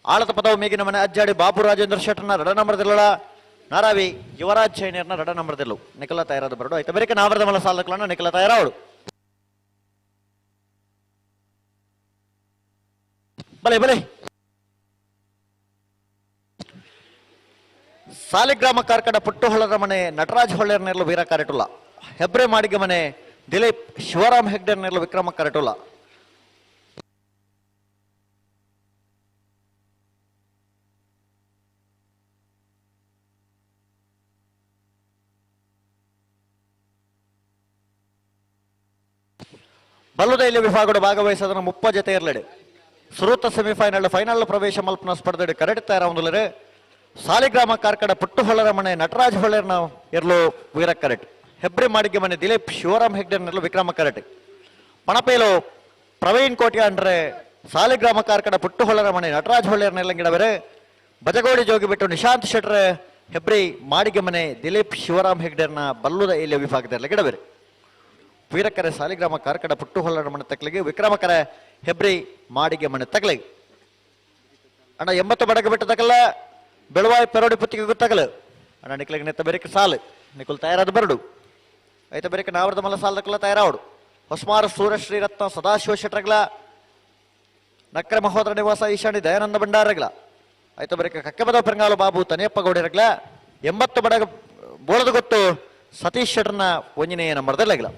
ಆಳದ ಪದವು ಮೇಗಿನ ಮನೆ ಅಜ್ಜಾಡಿ ಬಾಬು ರಾಜೇಂದ್ರ ಶೆಟ್ಟರ್ನ ರಡ ನಂಬರ್ದಿಲ್ಲ ನಾರಾವಿ ಯುವರಾಜ್ ಚೈನಿಯರ್ನ ರಡ ನಂಬರ್ದಿಲ್ಲು ನಿಕಲ ತಯಾರಾದ ಬರಡು ಐತ ಬೇರೆ ನಾವರದ ಮಲ ಸಾಲದಕ್ಕಲ್ಲ ನಿಕಲ ತಯಾರಾವಡು ಬಲೆ ಸಾಲಿಗ್ರಾಮ ಕಾರ್ಕಡ ಪುಟ್ಟು ಹೊಳ್ಳರ ಮನೆ ನಟರಾಜ್ ಹೊಳ್ಳೆರ್ನೆರ್ಲು ವೀರ ಕಾರೆಟುಲ್ಲ ಹೆಬ್ರೆ ಮಾಡಿಗೆ ಮನೆ ದಿಲೀಪ್ ಶಿವರಾಮ್ ಹೆಗ್ಡೆರ್ನೆರ್ಲು ವಿಕ್ರಮ ಕಾರೆಟುಲ್ಲ ಬಲ್ಲುದೈಲಿ ವಿಭಾಗದ ಭಾಗವಹಿಸೋದನ್ನ 30 ಜೊತೆ ಇರಲಿಡೆ ಸುರೂತ ಸೆಮಿಫೈನಲ್ ಫೈನಲ್ ಪ್ರವೇಶ ಮಲ್ಪನ ಸ್ಪರ್ಧೆ ಕರೆಕ್ಟ್ ತಯಾರಾವುದಿಲ್ಲರೆ ಸಾಲಿಗ್ರಾಮ ಕಾರ್ಕಡ ಪುಟ್ಟು ಹೊಳ್ಳರ ಮನೆ ನಟರಾಜ್ ಹೊಳ್ಳೆರ್ನ ಇರ್ಲು ವೀರ ಕರೆಕ್ಟ್ ಹೆಬ್ರಿ ಮಾಡಿಗೆ ಮನೆ ದಿಲೀಪ್ ಶಿವರಾಮ್ ಹೆಗ್ಡೆರ್ನೆರ್ಲು ವಿಕ್ರಮ ಕರೆಕ್ಟ್ ಪಣಪೇಲು ಪ್ರವೀಣ್ ಕೋಟ್ಯ ಅಂದ್ರೆ ಸಾಲಿಗ್ರಾಮ ಕಾರ್ಕಡ ಪುಟ್ಟು ಹೊಳ್ಳರ ಮನೆ ನಟರಾಜ್ ಹೊಳ್ಳೆರ್ನೆಲ್ಲಂಗಿಡವರೆ ಬಜಗೋಡಿ ಜೋಗಿ ಬಿಟ್ಟು ನಿಶಾಂತ್ ಶೆಟ್ರೆ ಹೆಬ್ರಿ ಮಾಡಿಗೆ ಮನೆ ದಿಲೀಪ್ ಶಿವರಾಮ್ ಹೆಗ್ಡೆರ್ನ ಬಲ್ಲುದ ಇಲ್ಲಿಯ ವಿಭಾಗದಲ್ಲಿ ಗಿಡಬೇರೆ ವೀರಕರೆ ಸಾಲಿಗ್ರಾಮ ಕಾರ್ಕಡ ಪುಟ್ಟು ಹೊಳ್ಳರ ಮನೆ ತಕ್ಕಲಿಗೆ ವಿಕ್ರಮಕರೆ ಹೆಬ್ರಿ ಮಾಡಿಗೆ ಮನೆ ತಕ್ಕಲಿಗೆ ಅಣ್ಣ 80 ಬಡಗ ಬಿಟ್ಟು ತಕ್ಕಲ್ಲ ಬೆಳವಾಯಿ ಪೆರೋಡಿ ಪುತ್ತಿಗೆ ಗೊತ್ತಾಗಲ್ಲ ಅಣ್ಣ ನಿಕ್ಲಿಗೆ ನೆತ್ತ ಬೇರೆ ಸಾಲು ನಿಕುಲ್ ತಯಾರಾದ ಬರಡು ಐತ ಬೇರೆ ನಾವರದ ಮಲ್ಲ ಸಾಲದಕ್ಕಲ್ಲ ತಯಾರಾವಡು ಹೊಸ್ಮಾರು ಸೂರ್ಯಶ್ರೀ ರತ್ನ ಸದಾಶಿವ ಶೆಟ್ರಗ್ಲ ನಕ್ರ ಮಹೋದರ ನಿವಾಸ ಈಶಾಣಿ ದಯಾನಂದ ಭಂಡಾರಗ್ಲ ಐತ ಬೇರೆ ಕಕ್ಕೆ ಬದ ಪೆರಂಗಾಲು ಬಾಬು ತನಿಯಪ್ಪ ಗೌಡಿರಗ್ಲ 80 ಬಡಗ ಬೋಳದ ಗೊತ್ತು ಸತೀಶ್ ಶೆಟ್ಟರ್ನ ಒಂಜನೇ ನಂಬರ್ದಲ್ಲಾಗಿಲ್ಲ.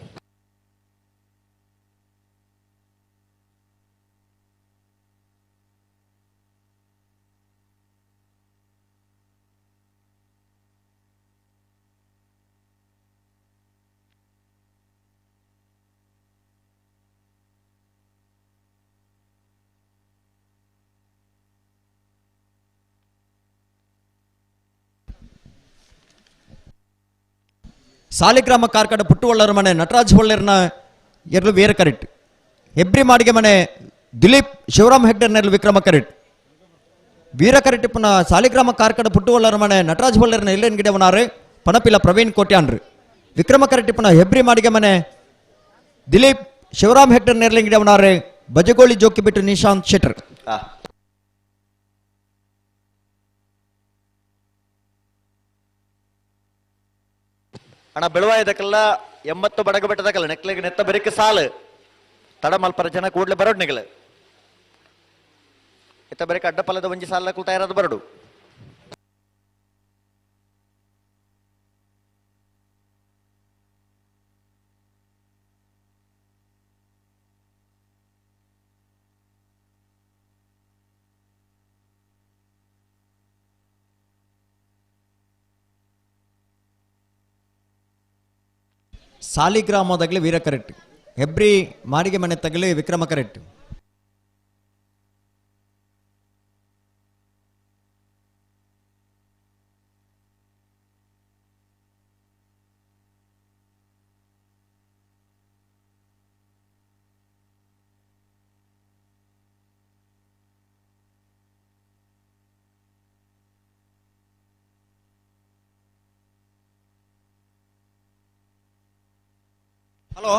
ಸಾಲಿಗ್ರಾಮ ಕಾರ್ಕಡ ಪುಟ್ಟುವಳ್ಳರ ಮನೆ ನಟರಾಜ್ ಹೊಳ್ಳೆರ್ನ ಎರಡು ವೀರ ಕರೆಕ್ಟ್. ಹೆಬ್ರಿ ಮಾಡಿಗೆ ಮನೆ ದಿಲೀಪ್ ಶಿವರಾಮ್ ಹೆಗ್ಡರ್ ನೆರಳು ವಿಕ್ರಮ ಕರೆಕ್ಟ್. ವೀರ ಕರೆಕ್ಟ್ ಪುನಃ ಸಾಲಿಗ್ರಾಮ ಕಾರ್ಕಡ ಪುಟ್ಟುವಳ್ಳರ ಮನೆ ನಟರಾಜ್ ಹೊಳ್ಳೆರ್ನ ಇಲ್ಲೇನ್ ಗಿಡವನಾರು ಪಣಪಿಲ ಪ್ರವೀಣ್ ಕೋಟ್ಯಾನ್ರು. ವಿಕ್ರಮ ಕರೆಕ್ಟ್ ಪುನಃ ಹೆಬ್ರಿ ಮಾಡಿಗೆ ಮನೆ ದಿಲೀಪ್ ಶಿವರಾಮ್ ಹೆಗ್ಡರ್ ನೆರಳು ಗಿಡವನಾರು ಬಜಗೋಳಿ ಜೋಕಿ ಬಿಟ್ಟು ನಿಶಾಂತ್ ಶೆಟ್ಟರ್. ಅಣ್ಣ ಬೆಳುವಾಯದಕ್ಕೆಲ್ಲ 80 ಬಡಗ ಬೆಟ್ಟದಕ್ಕಲ್ಲ ನೆಕ್ಲೆಗೆ ನೆತ್ತ ಬೆರಕೆ ಸಾಲು ತಡ ಮಲ್ಪರ ಜನ ಕೂಡ್ಲೆ ಬರೋಡ್ ನಿಗಲು ಎತ್ತ ಬೆರಕೆ ಅಡ್ಡಪಲ್ಲದ ಒಂಜಿ ಸಾಲ ತಯಾರಾದ ಬರಡು. ಸಾಲಿಗ್ರಾಮದಾಗಲೇ ವೀರ ಕರೆಕ್ಟ್. ಹೆಬ್ರಿ ಮಾಡಿಗೆ ಮನೆ ತಗಲಿ ವಿಕ್ರಮ ಕರೆಕ್ಟ್. ಹಲೋ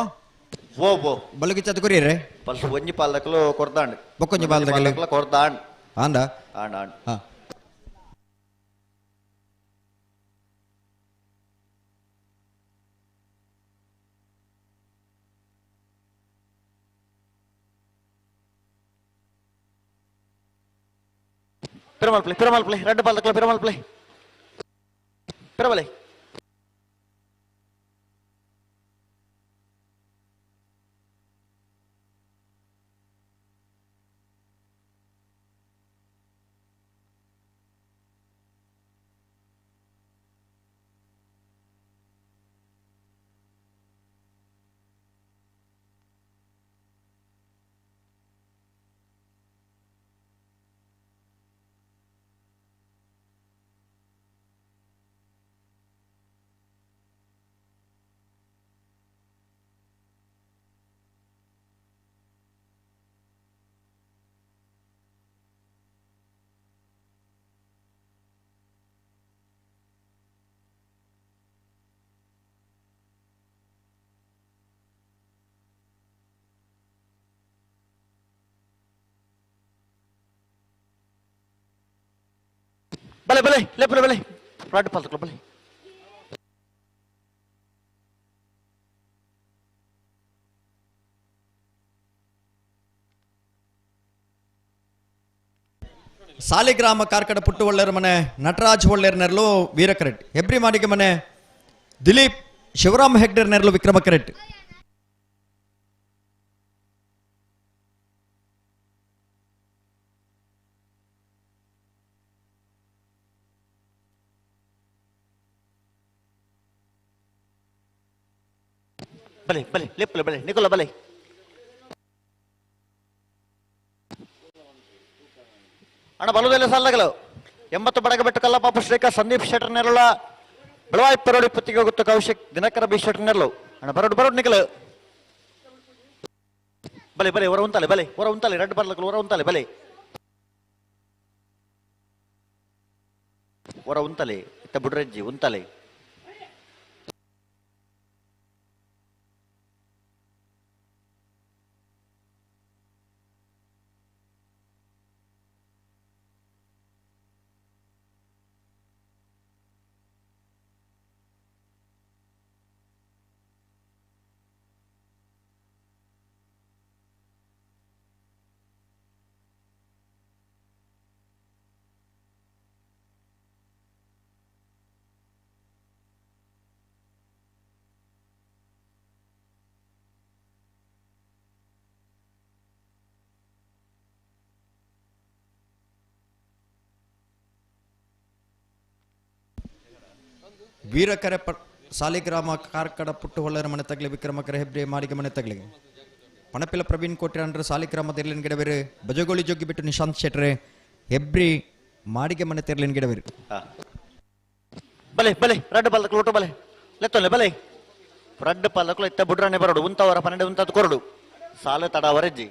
ಓ ಓ ಬಲಗಿ ಚತುಕುರಿಯರೆ ಪಲ್ಸ ಒಂಜಿ ಪಾಲ್ದಕ್ಕಲು ಕೊರ್ದಾಂಡ್ ಬೊಕ್ಕೊಂಜಿ ಪಾಲ್ದಕ್ಕಲು ಕೊರ್ದಾಂಡ್ ಆಂಡ ಆಂಡ್ ಆಂಡ್ ಹಾ ಪಿರಮಲ್ ಪ್ಲೇ ரெண்டு பால்தக்கல ಪಿರಮಲ್ ಪ್ಲೇ ಪಿರಮಲೆ ಬಲೆ ಬಲೆ ಲೆಪ್ಪಲೆ ಬಲೆ ರಾಡ್ ಪಾಲ್ತಕ್ಕಲ ಬಲೆ ಸಾಲಿಗ್ರಾಮ ಕಾರ್ಕಡ ಪುಟ್ಟು ಒಳ್ಳೆರ ಮನೆ ನಟರಾಜ್ ಒಳ್ಳೆರ ನೆರಳು ವೀರ ಕರೆಕ್ಟ್. ಹೆಬ್ರಿ ಮಾಡಿಗೆ ಮನೆ ದಿಲೀಪ್ ಶಿವರಾಮ್ ಹೆಗ್ಡರ್ ನೆರಳು ವಿಕ್ರಮ ಕರೆಕ್ಟ್. ಬಲೆ ಬಲೆ ಲೆಪ್ಪಲೆ ಬಲೆ ನಿಕೋಲ ಬಲೆ ಅಣ್ಣ ಬಲುದೆಲ್ಲ ಸಾಲಗಳು 80 ಬಡಗ ಬೆಟ್ಟು ಕಲ್ಲಪ್ಪ ಶ್ರೀಕ ಸಂದೀಪ್ ಶೆಟ್ಟರ್ ನೆರಳ ಬೆಳವಾಯಿ ಪರೋಡಿ ಪತ್ತಿಗೆ ಹೋಗುತ್ತ ಕೌಶಿಕ್ ದಿನಕರ ಬಿ ಶೆಟ್ಟರ್ ನೆರಳು ಅಣ್ಣ ಬರೋಡು ನಿಕಲು ಬಲೆ ಬಲೆ ಹೊರ ಉಂತಲೆ ಬಲೆ ಹೊರ ಉಂತಲೆ ರೆಡ್ ಬರ್ಲಕ್ಕಲು ಹೊರ ಉಂತಲೆ ಬಲೆ ಹೊರ ಉಂತಲೆ ಇತ್ತ ಬುಡ್ರೆಜ್ಜಿ ಉಂತಲೆ ವೀರಕರೆ ಸಾಲಿಗ್ರಾಮ ಕಾರ್ಕಡ ಪುಟ್ಟು ಹೊಳ್ಳರ ಮನೆ ತಗಲಿ ವಿಕ್ರಮಕರ ಹೆಬ್ರಿ ಮಾಡಿಗೆ ಮನೆ ತಗಲಿ ಪಣಪಿಲ ಪ್ರವೀಣ್ ಕೋಟ್ರೆ ಅಂದ್ರೆ ಸಾಲಿಗ್ರಾಮ ತೆರ್ಲಿನ ಗಿಡವೇರು ಬಜಗೋಳಿ ಜೋಗಿ ಬಿಟ್ಟು ನಿಶಾಂತ್ ಶೆಟ್ರೆ ಹೆಬ್ರಿ ಮಾಡಿಗೆ ಮನೆ ತೆರ್ಲಿನ ಗಿಡವೇರು ಬಲೆ ಬಲೆ ರಡ್ಡು ಪಲ್ಲಕ್ಕಲು ಒಟ್ಟು ಬಲೆ ಲೆತ್ತೊಲೆ ಬಲೆ ರಡ್ಡು ಪಲ್ಲಕ್ಕಲು ಇತ್ತ ಬುಡ್ರನೆ ಬರೋಡು ಉಂತವರ 12 ಉಂತದ್ದು ಕೊರಡು ಸಾಲ ತಡ ವರಜ್ಜಿ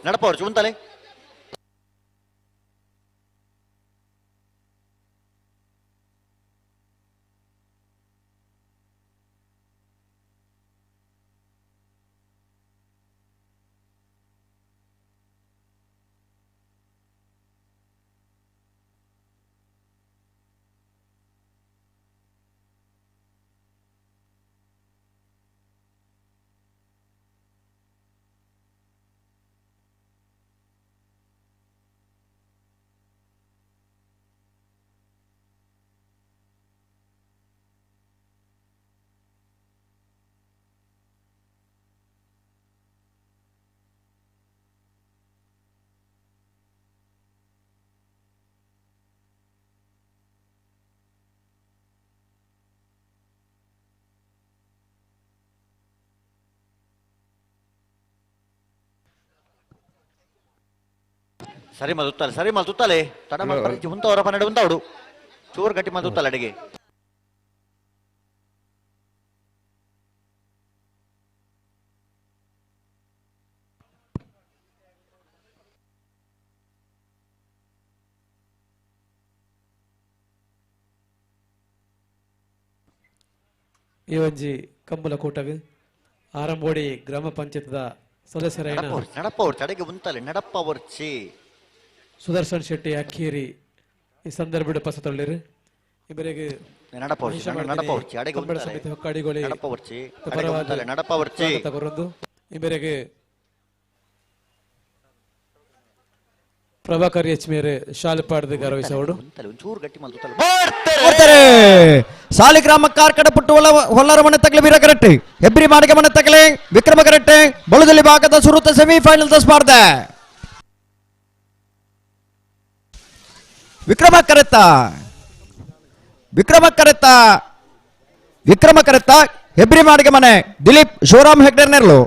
നടപ്പോർച്ച് ഉന്തലെ ಸರಿ ಮಲ್ತುತ್ತಲೆ ತಡ ಮಾಡಿ ಉಂತವರ 12 ಉಂತವಡು ಚೂರು ಗಟ್ಟಿ ಮಲ್ತುತ್ತಲೆ ಅಡಿಗೆ ಈ ಒಂಜಿ ಕಂಬಲ ಕೂಟಗ್ ಆರಂಬೋಡಿ ಗ್ರಾಮ ಪಂಚಾಯತ್ದ ಸದಸ್ಯರಾಯಿನ ನಡಪವರ್ಚಿ ಅಡಿಗೆ ಉಂತಲೆ ನಡಪವರ್ಚಿ ಸುದರ್ಶನ್ ಶೆಟ್ಟಿ ಅಕ್ಕೇರಿ ಈ ಸಂದರ್ಭದ ಪಸತೊಳ್ಳಿರು ಇವರಿಗೆ ಸಮಿತಿ ಹೊಕ್ಕಾಡಿಗೋಳಿ ತಗೊರೊಂದು ಇವರಿಗೆ ಪ್ರಭಾಕರ್ ಎಚ್ ಮೇರೆ ಶಾಲೆಪಾಡ್ದು ಗೌರವಿಸೋಡು ಸಾಲಿಗ್ರಾಮ ಕಾರ್ಕಡ ಪುಟ್ಟು ಹೊಲ್ಲರ ಮನೆ ತಗಲೆ ವೀರಕರೆಟ್ಟೆ ಹೆಬ್ರಿ ಮಾಡಿಗೆ ಮನೆ ತಗಲೆ ವಿಕ್ರಮ ಕರೆಟ್ಟೆ ಬಳುದಲ್ಲಿ ಭಾಗದ ಸುರುತ ಸೆಮಿಫೈನಲ್ ಸ್ಪರ್ಧೆ ವಿಕ್ರಮ ಕರೆತ್ತ ಹೆಬ್ರಿ ಮಾಡಿಗೆ ಮನೆ ದಿಲೀಪ್ ಶಿವರಾಮ್ ಹೆಗ್ಡೆರ್ ನೆರಳು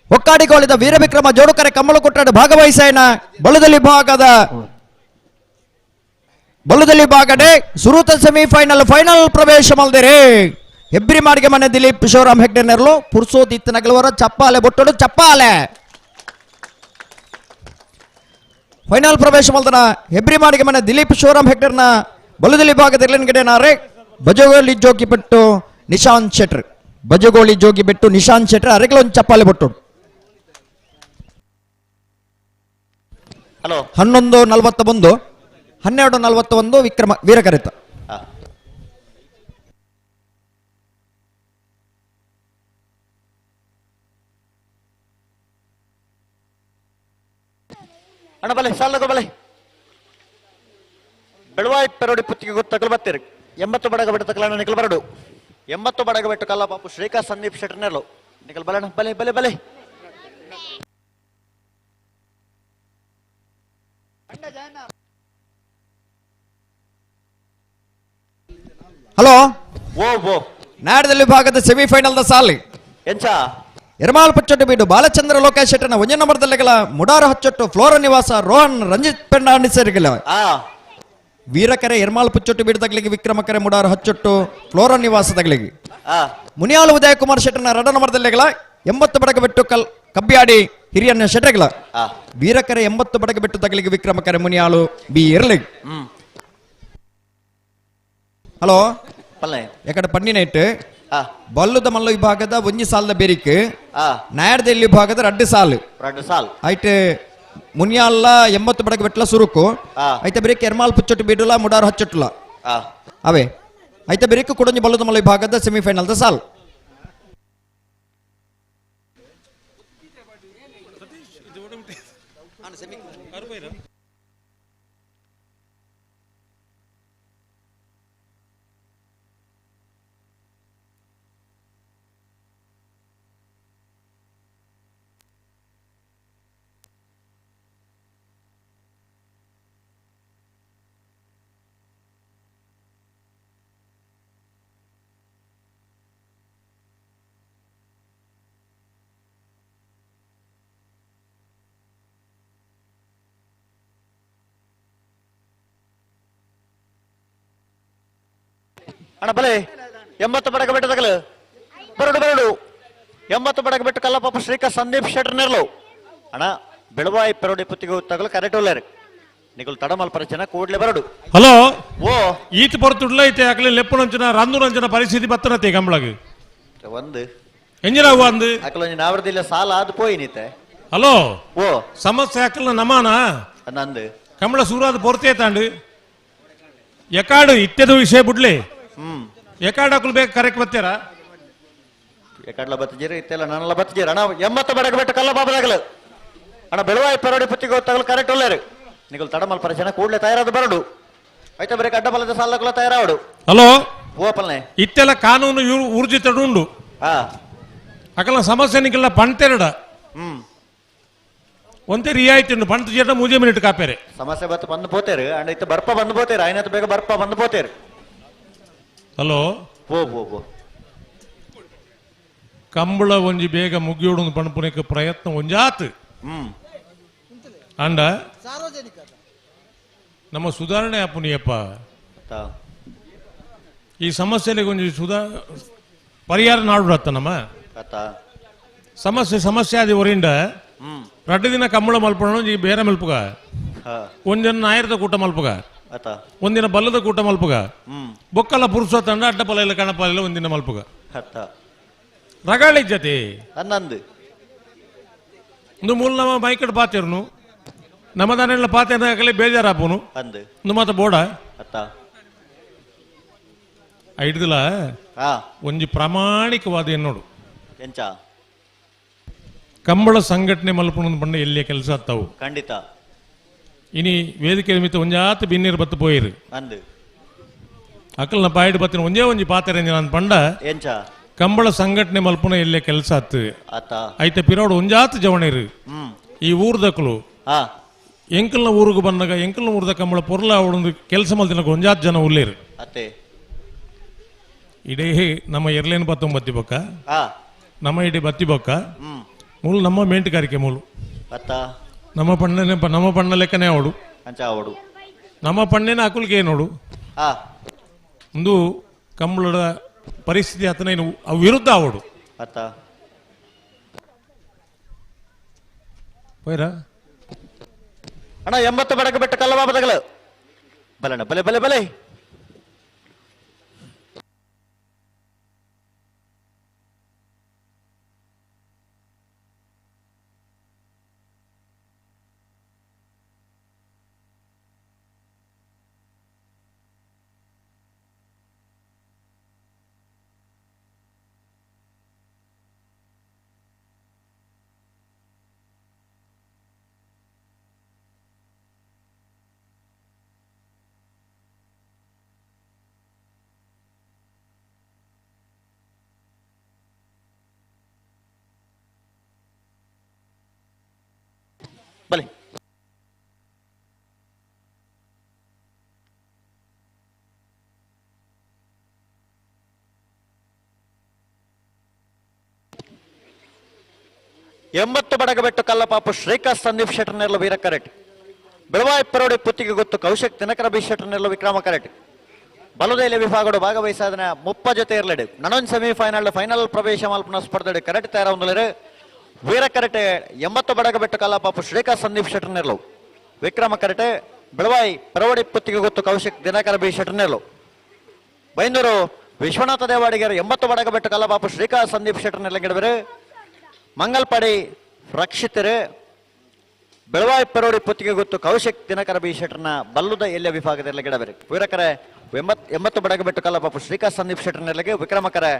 ಒಕ್ಕಾಡಿಗೋಳಿದ ವೀರವಿಕ್ರಮ ಜೋಡುಕರೆ ಕಮ್ಮಳು ಕೊಟ್ಟಾಡು ಭಾಗವಹಿಸಾಯನ ಬಳುದಲ್ಲಿ ಭಾಗಡೆ ಸುರುತ ಸೆಮಿಫೈನಲ್ ಫೈನಲ್ ಪ್ರವೇಶ ಮಲ್ದಿರಿ ಹೆಬ್ರಿ ಮಾಡಿಗೆ ಮನೆ ದಿಲೀಪ್ ಶಿವರಾಮ್ ಹೆಗ್ಡೆರ್ ನೆರಳು ಪುರ್ಸೋದಿತ್ತ ನಗಲವರ ಚಪ್ಪಾಲೆ ಬೊಟ್ಟಡು ಚಪ್ಪಾಲೆ ಫೈನಲ್ ಪ್ರವೇಶ ಮಲ್ದನ ಹೆಬ್ರಿ ಮಾಡಿಗೆ ಮನೆ ದಿಲೀಪ್ ಶಿವರಾಮ್ ಹೆಗ್ಡೆರ್ನ ಬಳುದಲ್ಲಿ ಭಾಗದ ಇರ್ಲಿನ ನಾರೆ ಬಜಗೋಳಿ ಜೋಗಿ ಬಿಟ್ಟು ನಿಶಾಂತ್ ಶೆಟ್ರ್ ಅರೆಗಳೊಂದು ಚಪ್ಪಾಲೆ ಬೊಟ್ಟು 11:41 12:41 ವಿಕ್ರಮ ವೀರಕರೆತ ಅಣ್ಣ ಬಲೆ ಸಾಲಗೋ ಬಲೆ ಬೆಳವಾಯಿ ಪೆರೋಡಿ ಪುತ್ತಿಗೆ ಗೊತ್ತಕಲು ಬತ್ತೀರಿ 80 ಬಡಗ ಬಿಟ್ಟು ತಕಲಣ್ಣ ನಿಕಲ್ ಬರಡು 80 ಬಡಗ ಬಿಟ್ಟು ಕಲ್ಲ ಪಾಪು ಶ್ರೀಕಾಂತ್ ಸಂದೀಪ್ ಶೆಟ್ಟರ್ನೆಲ್ಲೋ ನಿಕಲ್ ಬಲಣ್ಣ ಬಲೆ ಬಲೆ ಬಲೆ ಹಲೋ ಓ ನಾಡದಲ್ಲಿ ಭಾಗದ ಸೆಮಿಫೈನಲ್ ದ ಸಾಲಿ ಎಂಚ ಎರಮಾಲ್ ಪಚ್ಚೊಟ್ಟು ಬೀಡು ಬಾಲಚಂದ್ರ ಲೋಕೇಶ್ ಶೆಟ್ಟರ್ನ 1 ನಂಬರ್ದಲ್ಲಿಗಳ ಮುಡಾರ ಹಚ್ಚೊಟ್ಟು ಫ್ಲೋರ ನಿವಾಸ ರೋಹನ್ ರಂಜಿತ್ ಪೆಂಡಾಣಿ ಸೇರಿಗಳ ವೀರಕರೆ ಎರಮಾಲ್ ಪುಚ್ಚೊಟ್ಟು ಬೀಡು ತಗಲಿಗೆ ವಿಕ್ರಮಕರೆ ಮುಡಾರ ಹಚ್ಚೊಟ್ಟು ಫ್ಲೋರ ನಿವಾಸ ತಗಲಿಗೆ ಮುನಿಯಾಳು ಉದಯ ಕುಮಾರ್ ಶೆಟ್ಟರ್ನ 2 ನಂಬರ್ದಲ್ಲಿಗಳ 80 ಬಡಗ ಬಿಟ್ಟು ಕಬ್ಬಿಯಾಡಿ ಹಿರಿಯಣ್ಣ ಶೆಟ್ಟರ್ಗಳ ವೀರಕರೆ 80 ಬಡಗ ಬಿಟ್ಟು ತಗಲಿಗೆ ವಿಕ್ರಮಕರೆ ಮುನಿಯಾಳು ಬಿ ಇರ್ಲಿ ಹಲೋ ಎಕಡೆ ಪನ್ನಿನ ಇಟ್ಟು ಬಲ್ಲುದ ಮಲ್ಲ ವಿಭಾಗದ 1 ಸಾಲದ ಬೇರಿಕೆ ನಾಯರ್ದಲ್ಲಿ ವಿಭಾಗದ 2 ಸಾಲು ಐಟೆ ಮುನಿಯಾಲ್ಲ 80 ಬಡಗ ಬೆಟ್ಲ ಸುರುಕು ಐತೆ ಬೇರಿಕೆ ಎರ್ಮಾಲ್ ಪುಚ್ಚೊಟ್ಟು ಬೀಡುಲ ಮುಡಾರು ಹಚ್ಚೊಟ್ಟುಲ ಅವೇ ಐತೆ ಬೇರಿಕೆ ಕುಡಂಜಿ ಬಲ್ಲುದ ಮಲ್ಲ ವಿಭಾಗದ ಸೆಮಿಫೈನಲ್ ದ ಸಾಲ್ ಅಣ್ಣ ಬಲೆ 80 ಬಡಗ ಬೆಟ್ಟದಗಲು ಬರಡು 80 ಬಡಗ ಬೆಟ್ಟು ಕಲ್ಲಪ್ಪ ಶ್ರೀಕಾಂತ್ ಸಂದೀಪ್ ಶೆಟ್ಟರ್ ನೆರಳು ಅಣ್ಣ ಬೆಳವಾಯಿ ಪೆರೋಡಿ ಪುತ್ತಿಗೆ ತಗಲು ಕರೆಕ್ಟ್ ಒಳ್ಳೆರು ನಿಗಲು ತಡಮಲ್ ಪರಿಚಯ ಕೂಡ್ಲೆ ಬರಡು ಹಲೋ ಓ ಈತ ಪೊರ್ತುಡ್ಲ ಐತೆ ಅಕಲೆ ಲೆಪ್ಪುನಂಚನ ರಂದುನಂಚನ ಪರಿಸ್ಥಿತಿ ಬತ್ತನತೆ ಕಂಬಳಗೆ ಒಂದು ಎಂಜಿನ ಒಂದು ಅಕಲ ನಾವರದಿಲ್ಲ ಸಾಲ ಅದು ಪೋಯಿನಿತೆ ಹಲೋ ಓ ಸಮಸ್ಯೆ ಅಕಲ್ನ ನಮಾನ ನಂದು ಕಂಬಳ ಸೂರಾದ ಪೊರ್ತೆ ತಾಂಡು ಎಕಾಡು ಇತ್ಯದ ವಿಷಯ ಬಿಡ್ಲಿ ಎಕಾಡು ಅಕಲ್ ಬೇಕು ಕರೆಕ್ಟ್ ಬತ್ತೀರ ಎಕಾಡ್ಲ ಬತ್ತಿಜೀರ ಇತ್ತೆಲ್ಲ ನನ್ನೆಲ್ಲ ಬತ್ತಿಜೀರ ಅಣ್ಣ 80 ಬಡಗ ಬೆಟ್ಟು ಕಲ್ಲ ಬಾಬದಾಗಲು ಅಣ್ಣ ಬೆಳವಾಯಿ ಪೆರೋಡಿ ಪುತ್ತಿಗೆ ತಗಲು ಕರೆಕ್ಟ್ ಒಳ್ಳೆರು ನಿಗಲು ತಡಮಲ್ ಪರಿಚಯ ಕೂಡ್ಲೆ ತಯಾರಾದ ಬರಡು ಆಯ್ತಾ ಬರೀ ಅಡ್ಡಬಲದ ಸಾಲಕಲ್ಲ ತಯಾರಾವಡು ಹಲೋ ಓಪಲ್ನೆ ಇತ್ತೆಲ್ಲ ಕಾನೂನು ಊರ್ಜಿತಡುಂಡು ಅಕಲ ಸಮಸ್ಯೆ ನಿಕಲ್ಲ ಪಂತೆರಡ ಒಂದೇ ರಿಯಾಯಿತಿ ಉಂಡು ಪಂತ ಜೇಟ 3 ಮಿನಿಟ್ ಕಾಪೇರೆ ಸಮಸ್ಯೆ ಬತ್ತು ಬಂದು ಪೋತೇರು ಅಂಡ್ ಇತ್ತು ಬರ್ಪ ಬಂದು ಪೋತೇರು ಐನತ್ ಬೇಗ ಬರ್ಪ ಬಂದು ಪೋತೇರು ಹಲೋ ಓ ಕಂಬಳ ಒಂಜಿ ಬೇಗ ಮುಗಿಯೋಡು ಪಣಪುನಕ್ಕೆ ಪ್ರಯತ್ನ ಒಂಜಾತ್ ಅಂಡ ನಮ್ಮ ಸುಧಾರಣೆ ಅಪ್ಪನಿಯಪ್ಪ ಈ ಸಮಸ್ಯೆಗೆ ಒಂಜಿ ಪರಿಹಾರ ನಾಡುತ್ತ ನಮ್ಮ ಸಮಸ್ಯೆ ಆದಿ ಒರಿಂದ 2 ದಿನ ಕಂಬಳ ಮಲ್ಪಣ ಈ ಬೇರೆ ಮಲ್ಪುಗ ಒಂದಿನ ನಾಯರದ ಕೂಟ ಮಲ್ಪುಗ ಒಂದಿನ ಬಲ್ಲದ ಕೂಟ ಮಲ್ಪುಗ ಬೊಕ್ಕಲ ಪುರುಷ ತಂಡ ಅಡ್ಡಪಲ ಇಲ್ಲ ಕಣಪಲ ಇಲ್ಲ ಒಂದಿನ ಮಲ್ಪುಗ ರಗಾಳಿ ಜತೆ ಒಂದು ಮೂಲ ನಮ್ಮ ಮೈಕಡ್ ಪಾತಿರ್ನು ನಮ್ಮ ದಾನೆಲ್ಲ ಪಾತೆ ಆಗಲೇ ಬೇಜಾರಾಪುನು ಒಂದು ಮಾತ ಬೋಡ ಐಡ್ದಿಲ್ಲ ಒಂಜಿ ಪ್ರಾಮಾಣಿಕವಾದ ಎನ್ನೋಡು ಕಂಬಳ ಸಂಘಟನೆ ಮಲ್ಪಣ ಬಂಡ ಎಲ್ಲಿಯ ಕೆಲಸ ಆತಾವು ಖಂಡಿತ ಇನಿ ವೇದಿಕೆ ನಿಮಿತ್ತ ಒಂಜಾತ್ ಬಿನ್ನೀರ್ ಬತ್ತು ಪೋಯಿರು ಅಕಲ್ನ ಪಾಯಿಡ್ ಬತ್ತಿನ ಒಂಜಿ ಪಾತ್ರೆ ನಾನು ಪಂಡ ಕಂಬಳ ಸಂಘಟನೆ ಮಲ್ಪನ ಎಲ್ಲೇ ಕೆಲಸ ಆತು ಐತೆ ಪಿರೋಡು ಒಂಜಾತ್ ಜವಣಿರು ಈ ಊರ್ದಕ್ಕಲು ಎಂಕಲ್ನ ಊರಿಗೆ ಬಂದಾಗ ಎಂಕಲ್ನ ಊರ್ದ ಕಂಬಳ ಪೊರ್ಲ ಅವಳೊಂದು ಕೆಲಸ ಮಲ್ತಿನ ಒಂಜಾತ್ ಜನ ಉಳ್ಳೇರು ಇಡೀ ನಮ್ಮ ಎರ್ಲೇನು ಬತ್ತಿ ಬೊಕ್ಕ ನಮ್ಮ ಇಡೀ ಬತ್ತಿ ಬೊಕ್ಕ ಮೂಲ ನಮ್ಮ ಮೇಂಟುಗಾರಿಕೆ ಮೂಲು ನಮ್ಮ ಪಣ್ಣ ಲೆಕ್ಕನೇ ಅವಡು ನಮ್ಮ ಪಣ್ಣೇನ ಅಕುಲ್ಗೆ ನೋಡು ಒಂದು ಕಂಬಳದ ಪರಿಸ್ಥಿತಿ ಆತನ ವಿರುದ್ಧ ಅವಡು ಅಣ್ಣ 80 ಬಡಗ ಬೆಟ್ಟು ಕಲ್ಲ ಬಾಬದಗಲು ಬಲಣ್ಣ ಬಲೆ ಬಲೆ ಬಲೆ ಬಲೆ ಎಂಬತ್ತು ಬಡಗಬೆಟ್ಟು ಕಲ್ಲಪಾಪು ಶ್ರೀಕಾಂತ್ ಸಂದೀಪ್ ಶೆಟ್ಟರ್ ನೆರಳು ವೀರ ಕರೆಟ್ ಬೆಳವಾಯಿ ಪೆರೋಡಿ ಪುತ್ತಿಗೆ ಗೊತ್ತು ಕೌಶಿಕ್ ದಿನಕರ ಬಿ ಶೆಟ್ಟರ್ ನೆರಳು ವಿಕ್ರಮ ಕರೆಟ್ ಬಲುದೈಲ ವಿಭಾಗಡು ಭಾಗವಹಿಸಾದನ 30 ಜೊತೆ ಇರಲಿಡು ನನೊಂದು ಸೆಮಿಫೈನಲ್ ಫೈನಲ್ ಪ್ರವೇಶ ಮಲ್ಪನ ಸ್ಪರ್ಧೆ ಕರೆಟ್ ತಯಾರ ಒಂದಲೇರು ವೀರ ಕರೆಟೆ 80 ಬಡಗಬೆಟ್ಟು ಕಲ್ಲಪಾಪು ಶ್ರೀಕಾಂತ್ ಸಂದೀಪ್ ಶೆಟ್ಟರ್ ನೆರಳು ವಿಕ್ರಮ ಕರೆಟೆ ಬೆಳವಾಯಿ ಪೆರೋಡಿ ಪುತ್ತಿಗೆ ಗೊತ್ತು ಕೌಶಿಕ್ ದಿನಕರ ಬಿ ಶೆಟ್ಟರ್ ನೆರಳು ಬೈಂದೂರು ವಿಶ್ವನಾಥ ದೇವಾಡಿಗರು 80 ಬಡಗಬೆಟ್ಟು ಕಲ್ಲಪಾಪು ಶ್ರೀಕಾಂತ್ ಸಂದೀಪ್ ಶೆಟ್ಟರ್ ನೆರಳು ಗಿಡಬೇರು ಮಂಗಲ್ಪಾಡಿ ರಕ್ಷಿತರು ಬೆಳವಾಯಿ ಪೆರೋಡಿ ಪುತ್ತಿಗೆ ಗೊತ್ತು ಕೌಶಿಕ್ ದಿನಕರ ಬಿ ಶೆಟ್ಟರ್ನ ಬಲ್ಲುದ ಎಲ್ಲಿಯ ವಿಭಾಗದಲ್ಲಿ ಗಿಡಬೇರು ವೀರಕರೆ 80 ಬಡಗಬೆಟ್ಟು ಕಲ್ಲಪಾಪು ಶ್ರೀಕಾಂತ್ ಸಂದೀಪ್ ಶೆಟ್ಟರ್ ನೆರಳಿಗೆ ವಿಕ್ರಮಕರೆ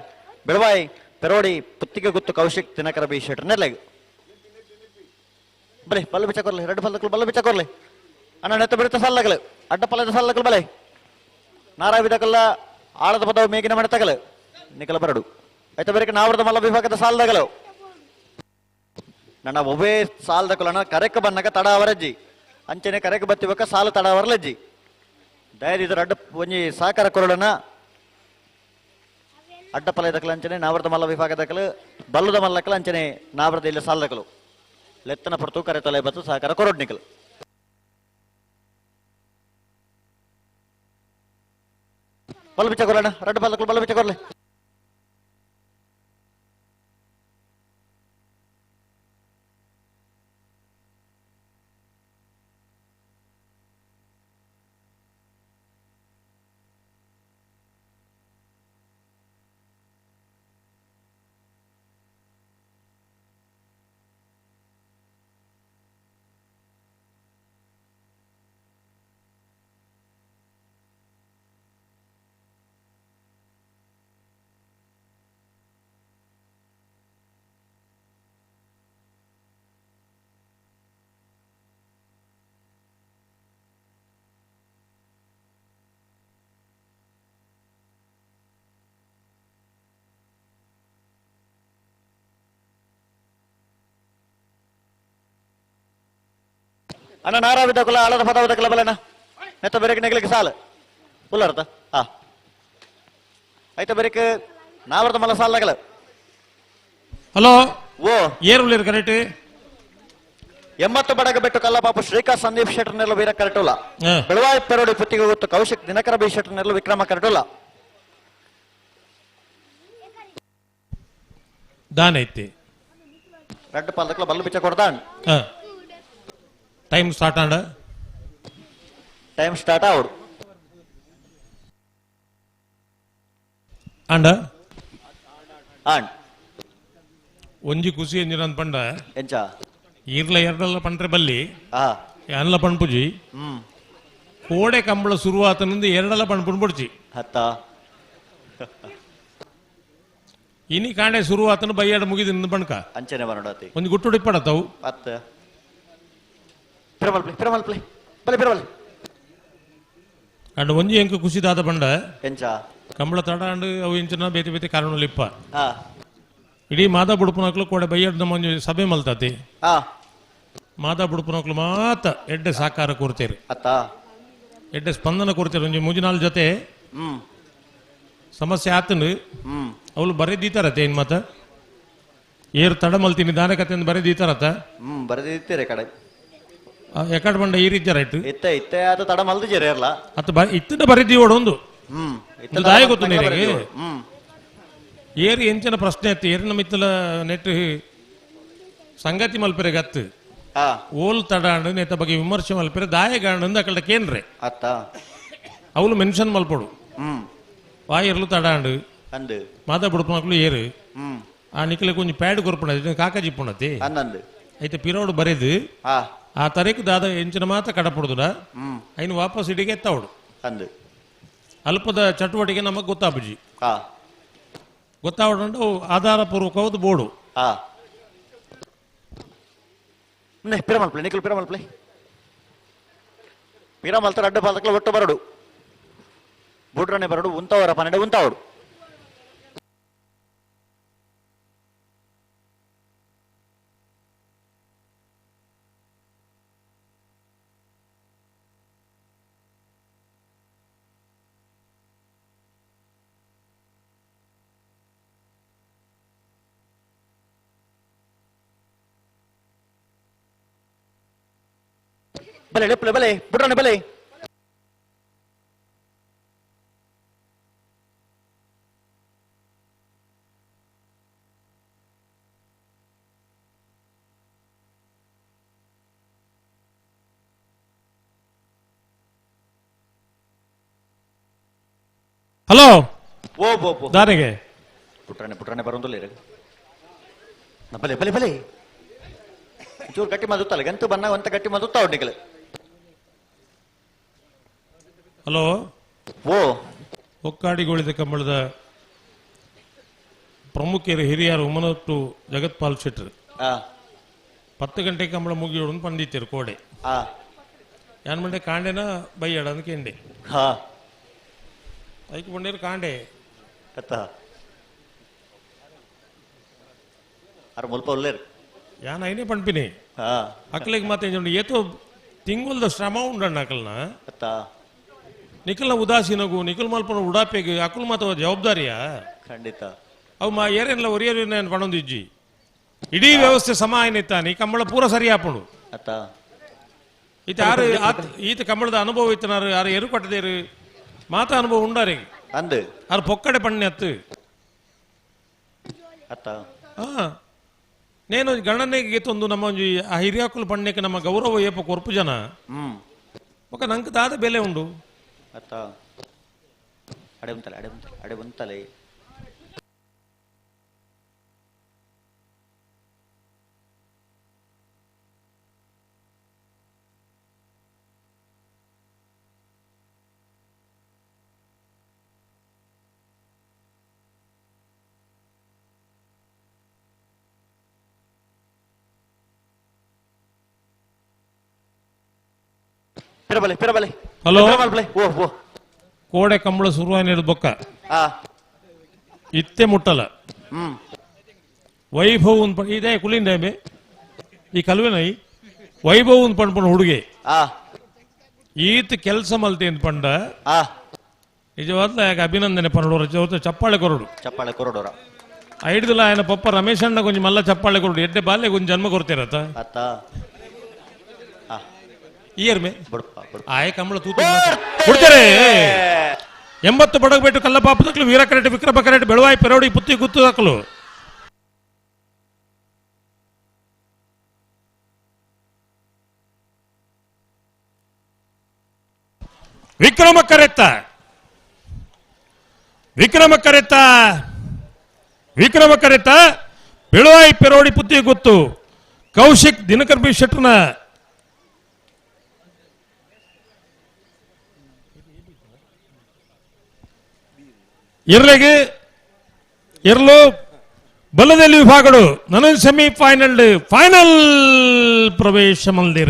ಬೆಳವಾಯಿ ಪೆರೋಡಿ ಪುತ್ತಿಗೆ ಗೊತ್ತು ಕೌಶಿಕ್ ದಿನಕರ ಬಿ ಶೆಟ್ಟರ್ ನೆರಳಿಗೆ ಬಲೆ ಬಲ್ಲ ಬಿಚ್ಚಕೊರ್ಲಿ 2 ಬಲ್ಲಗಳು ಬಲ್ಲ ಬಿಚ್ಚಕೊರ್ಲಿ ಅಣ್ಣ ನೆತ್ತ ಬಿಡುತ್ತ ಸಲ್ಲಗಳು ಅಡ್ಡ ಪಲ್ಲದ ಸಲ್ಲಗಳು ಬಲೆ ನಾರಾವಿದಕಲ್ಲ ಆಳದ ಪದವು ಮೇಗಿನ ಮಣತಗಲು ನಿಕಲ ಬರಡು ಆಯ್ತಾ ಬೇರೆ ನಾವರದ ಮಲ್ಲ ವಿಭಾಗದ ಸಾಲದಗಳು ನನ್ನ ಒಬ್ಬೇ ಸಾಲದಕಲನ ಕರೆಕ ಬನ್ನಕ ತಡ ಅವರಜ್ಜಿ ಅಂಚನೆ ಕರೆಕ ಬತ್ತಿಬೇಕ ಸಾಲ ತಡ ಅವರ್ಲಜ್ಜಿ ದಯದಿದ್ರ ಅಡ್ಡ ಒಂಜಿ ಸಾಕಾರ ಕೊರಡನ ಅಡ್ಡ ಪಲಯದಕಲ ಅಂಚನೆ ನಾವರದ ಮಲ್ಲ ವಿಭಾಗದಕಲು ಬಲ್ಲುದ ಮಲ್ಲಕಲ ಅಂಚನೆ ನಾವರದ ಇಲ್ಲ ಸಾಲದಕಲು ಲೆತ್ತನ ಪುರ್ತು ಕರೆ ತೊಲೆ ಬತ್ತು ಸಹಕಾರ ಕೊರಡ್ನಿಕಲು ಬಲ್ಲ ಬಿಚ್ಚ ಕೊರೋಣ ರೆಡ್ ಬಾಲಕಲು ಬಲ್ಲ ಬಿಚ್ಚ ಕೊರ್ಲೆ ಅಣ್ಣ ನಾರಾವಿದ್ದ ಕುಲ ಆಳದ ಪದವದ ಕುಲ ಬಲಣ್ಣ ನೆತ್ತ ಬೆರಕೆ ನೆಗಲಿಕ್ಕೆ ಸಾಲು ಉಲ್ಲರ್ತ ಹಾ ಆಯ್ತಾ ಬೆರಕೆ ನಾವರ್ದ ಮಲ್ಲ ಸಾಲಾಗಲ ಹಲೋ ಓ ಏರುಳ್ಳಿರ್ ಕರೆಕ್ಟ್ 80 ಬಡಗ ಬೆಟ್ಟು ಕಲ್ಲಪಾಪು ಶ್ರೀಕಾಂತ್ ಸಂದೀಪ್ ಶೆಟ್ಟರ್ ನೆರಳು ವೀರ ಕರೆಟುಲ್ಲ ಬೆಳವಾಯಿ ಪೆರೋಡಿ ಪುತ್ತಿಗೆ ಗೊತ್ತು ಕೌಶಿಕ್ ದಿನಕರ ಬಿ ಶೆಟ್ಟರ್ ನೆರಳು ವಿಕ್ರಮ ಕರೆಟುಲ್ಲ ದಾನ ಐತಿ ರೆಡ್ ಪಾಲದಕ್ಲ ಬಲ್ಲು ಬಿಚ್ಚ ಕೊಡ್ತಾನ್ ಟೈಮ್ ಸ್ಟಾರ್ಟ್ ಆಂಡ ಟೈಮ್ ಸ್ಟಾರ್ಟ್ ಆವಡು ಆಂಡ ಆಂಡ್ ಒಂಜಿ ಖುಷಿ ಎಂಜಿನ ಪಂಡ ಎಂಚ ಈರ್ಲ ಎರಡಲ್ಲ ಪಂಡ್ರೆ ಬಲ್ಲಿ ಆ ಅನ್ಲ ಪಣ್ಪುಜಿ ಕೋಡೆ ಕಂಬಳ ಶುರುವಾತನಿಂದ ಎರಡಲ್ಲ ಪಣ್ಪುಣ್ ಬಡ್ಚಿ ಹತ್ತ ಇನಿ ಕಾಂಡೆ ಶುರುವಾತನ ಬೈಯಾಡ ಮುಗಿದ ಬಣ್ಕ ಅಂಚನೆ ಬರೋಡತಿ ಒಂದು ಗುಟ್ಟುಡಿ ಪಡತಾವು ಅತ್ತ ಪಿರಮಲ್ ಪ್ಲೇ ಪಿರಮಲ್ ಪ್ಲೇ ಬಲೆ ಪಿರಮಲ್ ಅಂಡ್ ಒಂಜಿ ಎಂಕ ಖುಷಿದಾದ ಪಂಡ ಎಂಚ ಕಂಬಳ ತಡಾಂಡು ಅವು ಎಂಚನ ಬೇತೆ ಬೇತೆ ಕಾರಣಲಿಪ್ಪ ಆ ಇಡೀ ಮಾದಾ ಬುಡುಪುನಕ್ಲು ಕೋಡೆ ಬೈಯಾಡ ನಮ್ಮ ಸಭೆ ಮಲ್ತತಿ ಆ ಮಾದಾ ಬುಡುಪುನಕ್ಲು ಮಾತ ಎಡ್ಡೆ ಸಾಕಾರ ಕೊಡ್ತೇರಿ ಅತ್ತ ಎಡ್ಡೆ ಸ್ಪಂದನ ಕೊಡ್ತೇರಿ ಒಂಜಿ ಮುಜಿನಾಲ್ ಜೊತೆ ಸಮಸ್ಯೆ ಆತನು ಅವಳು ಬರೆದೀತಾರತ್ತೆ ಏನ್ ಮತ್ತ ಏರು ತಡ ಮಲ್ತೀನಿ ದಾನ ಕತೆ ಬರೆದೀತಾರತ್ತ ಬರೆದಿತ್ತೀರಿ ಕಡೆ ಎಕಡ್ ಬಂಡ ಈ ರೀತಿ ರೈಟ್ ಇತ್ತೆ ಇತ್ತೆ ಅದು ತಡ ಮಲ್ದು ಜೇರಿಯರ್ಲ ಅತ್ತ ಇತ್ತದ ಬರೆದೀವಡು ಒಂದು ದಾಯ ಗೊತ್ತು ನೀರಿಗೆ ಏರು ಎಂಚಿನ ಪ್ರಶ್ನೆ ಅತ್ತು ಏರಿನ ಮಿತ್ತಲ ನೆಟ್ ಸಂಗತಿ ಮಲ್ಪೆರೆ ಗತ್ತು ಓಲ್ ತಡಾಂಡು ನೆತ್ತ ಬಗ್ಗೆ ವಿಮರ್ಶೆ ಮಲ್ಪೆರೆ ದಾಯ ಗಾಂಡು ಅಕಲ್ಡ ಕೇನ್ರೆ ಅತ್ತ ಅವಳು ಮೆನ್ಷನ್ ಮಲ್ಪಡು ವಾಯರ್ಲು ತಡಾಂಡು ಅಂದು ಮಾತಾ ಬುಡುಪನಕ್ಲು ಏರು ಆ ನಿಖಲೆ ಕೊಂಚ ಪ್ಯಾಡ್ ಕೊರ್ಪಣది ಕಾಕಾಜಿ ಪುಣತಿ అయితే పిరోడు బరేది ఆ తరేకు దాదా ఎంచిన మాత కడపడుದುಡ ఆయన ವಾಪಸ್ ಇಡಿಗೆ ಎತ್ತವಡು ಅಂದು ಅಲ್ಪದ ಚಟುವಟಿಕೆ ನಮಗೆ ಗೊತ್ತಾಪುಜಿ ಗೊತ್ತಾವಡು ಅಂದ್ರೆ ಆಧಾರಪೂರ್ವಕವಾದ ಬೋರ್ಡು ಪಿರಮಲ್ಪ್ಲೆ ನಿಖಲ್ ಪಿರಮಲ್ಪ್ಲೆ ಪಿರಮಲ್ತರ ಅಡ್ಡ ಪಾಲಕಲ ಒಟ್ಟು ಬರಡು ಬುಡ್ರನೆ ಬರಡು ಉಂತವರ ಪನ್ನಡೆ ಉಂತಾವಡು ಬಲೆ ಲೆಪ್ಲೆ ಬಲೆ ಬುಡ್ರನೆ ಬಲೆ ಹಲೋ ಓ ಬೋ ದಾರಿಗೆ ಪುಟ್ರನೆ ಬರೋದಿಲ್ಲ ಬಲೆ ಬಲೆ ಬಲೆ ಚೂರು ಗಟ್ಟಿ ಮದುತ್ತಲ್ಲ ಗಂತು ಬನ್ನ ಅಂತ ಗಟ್ಟಿ ಮದುತ್ತಾ ಹೊಡ್ನಿಕಲೆ ಹಲೋ ಓ ಒಕ್ಕಾಡಿಗೋಳಿದ ಕಂಬಳದ ಪ್ರಮುಖರು ಹಿರಿಯರು ಉಮನಟ್ಟು ಜಗತ್ಪಾಲ್ ಶೆಟ್ಟರ್ 10 ಗಂಟೆಗೆ ಕಂಬಳ ಮುಗಿಯೋಡು ಪಂಡಿತರು ಕೋಡೆ ಯಾನ್ ಮಂಡೆ ಕಾಂಡೆನ ಬೈಯಾಡ ಅಂತ ಕೇಂಡೆ ಐಕ್ ಬಂಡೇರು ಕಾಂಡೆ ಅರ ಮುಲ್ಪ ಉಲ್ಲೇರು ಯಾನ್ ಐನೇ ಪಂಪಿನಿ ಅಕ್ಲಿಗೆ ಮತ್ತೆ ಏತೋ ತಿಂಗುಲ್ದ ಶ್ರಮ ಉಂಡಣ್ಣ ಅಕಲ್ನ ನಿಖಲ್ನ ಉದಾಸೀನಗು ನಿಖಲ್ ಮಲ್ಪನ ಉಡಾಪೆಗೆ ಅಕಲ್ ಮಾತ ಜವಾಬ್ದಾರಿಯಾ ಖಂಡಿತ ಅವು ಮಾ ಏರೇನ್ಲ ಒರಿಯರು ಪಣೊಂದಿಜ್ಜಿ ಇಡೀ ವ್ಯವಸ್ಥೆ ಸಮ ಆಯ್ನಿತ್ತಾನೆ ಕಂಬಳ ಪೂರ ಸರಿ ಹಾಪುಂಡು ಈತ ಯಾರು ಈತ ಕಂಬಳದ ಅನುಭವ ಇತ್ತನಾರು ಯಾರು ಎರು ಕೊಟ್ಟದೇರು ಮಾತ ಅನುಭವ ಉಂಡಾರಿಗೆ ಅಂದು ಅವ್ರು ಪೊಕ್ಕಡೆ ಪಣ್ಣೆ ಅತ್ತು ಅತ್ತ ನೇನು ಗಣನೆಗೆ ತಂದು ನಮ್ಮ ಒಂಜಿ ಆ ಹಿರಿಯಾಕುಲು ಪಣ್ಣೆಗೆ ನಮ್ಮ ಗೌರವ ಏಪ ಕೊರ್ಪು ಜನ ఒక ನಂಗೆ ದಾದ ಬೆಲೆ ಉಂಡು ಅತ್ತ ಅಡೆ ಬಂತಲೆ ಹಲೋ ಕೋಡೆ ಕಂಬಳ ಶುರುವಾಯಿನ ಬೊಕ್ಕ ಇತ್ತೆ ಮುಟ್ಟಲ ವೈಭವ್ ಇದೇ ಕುಲಿಂದ ಈ ಕಲ್ವೆನೈ ವೈಭವ್ ಪಂಡ್ ಹುಡುಗಿ ಈತ್ ಕೆಲಸ ಮಲ್ತಿ ಅಂತ ಪಂಡ ನಿಜವಾದ ಅಭಿನಂದನೆ ಪನ್ನೋರು ಚಪ್ಪಾಳೆ ಕೊರಡು ಐಡ್ದಿಲ್ಲ ఆయన ಪಪ್ಪ ರಮೇಶ್ ಅಣ್ಣ ಕೊಂಚ ಮಲ್ಲ ಚಪ್ಪಾಳೆ ಕೊರಡು ಎಡ್ಡೆ ಬಾಲ್ಯ ಕೊಂಚ ಜನ್ಮ ಕೊಡ್ತಿರತ್ತ ಇಯರ್ ಮೇ ಆಯ ಕಂಬಳ ತೂತು ಕೊಡ್ತಾರೆ 80 ಬಡಗಬೇಟು ಕಲ್ಲಪಾಪದಕ್ಲು ವೀರ ಕರೆಟ್ ವಿಕ್ರಮ ಕರೆಟ್ ಬೆಳವಾಯಿ ಪೆರೋಡಿ ಪುತ್ತಿ ಗುತ್ತು ಹಾಕಲು ವಿಕ್ರಮ ಕರೆತ ಬೆಳವಾಯಿ ಪೆರೋಡಿ ಪುತ್ತಿ ಗುತ್ತು ಕೌಶಿಕ್ ದಿನಕರ್ ಬಿ ಶೆಟ್ರನ ಇರ್ಲು ಬಲದಲ್ಲಿ ವಿಭಾಗಗಳು ನನ್ನ ಫೈನಲ್ ಪ್ರವೇಶ ಮಂದಿರ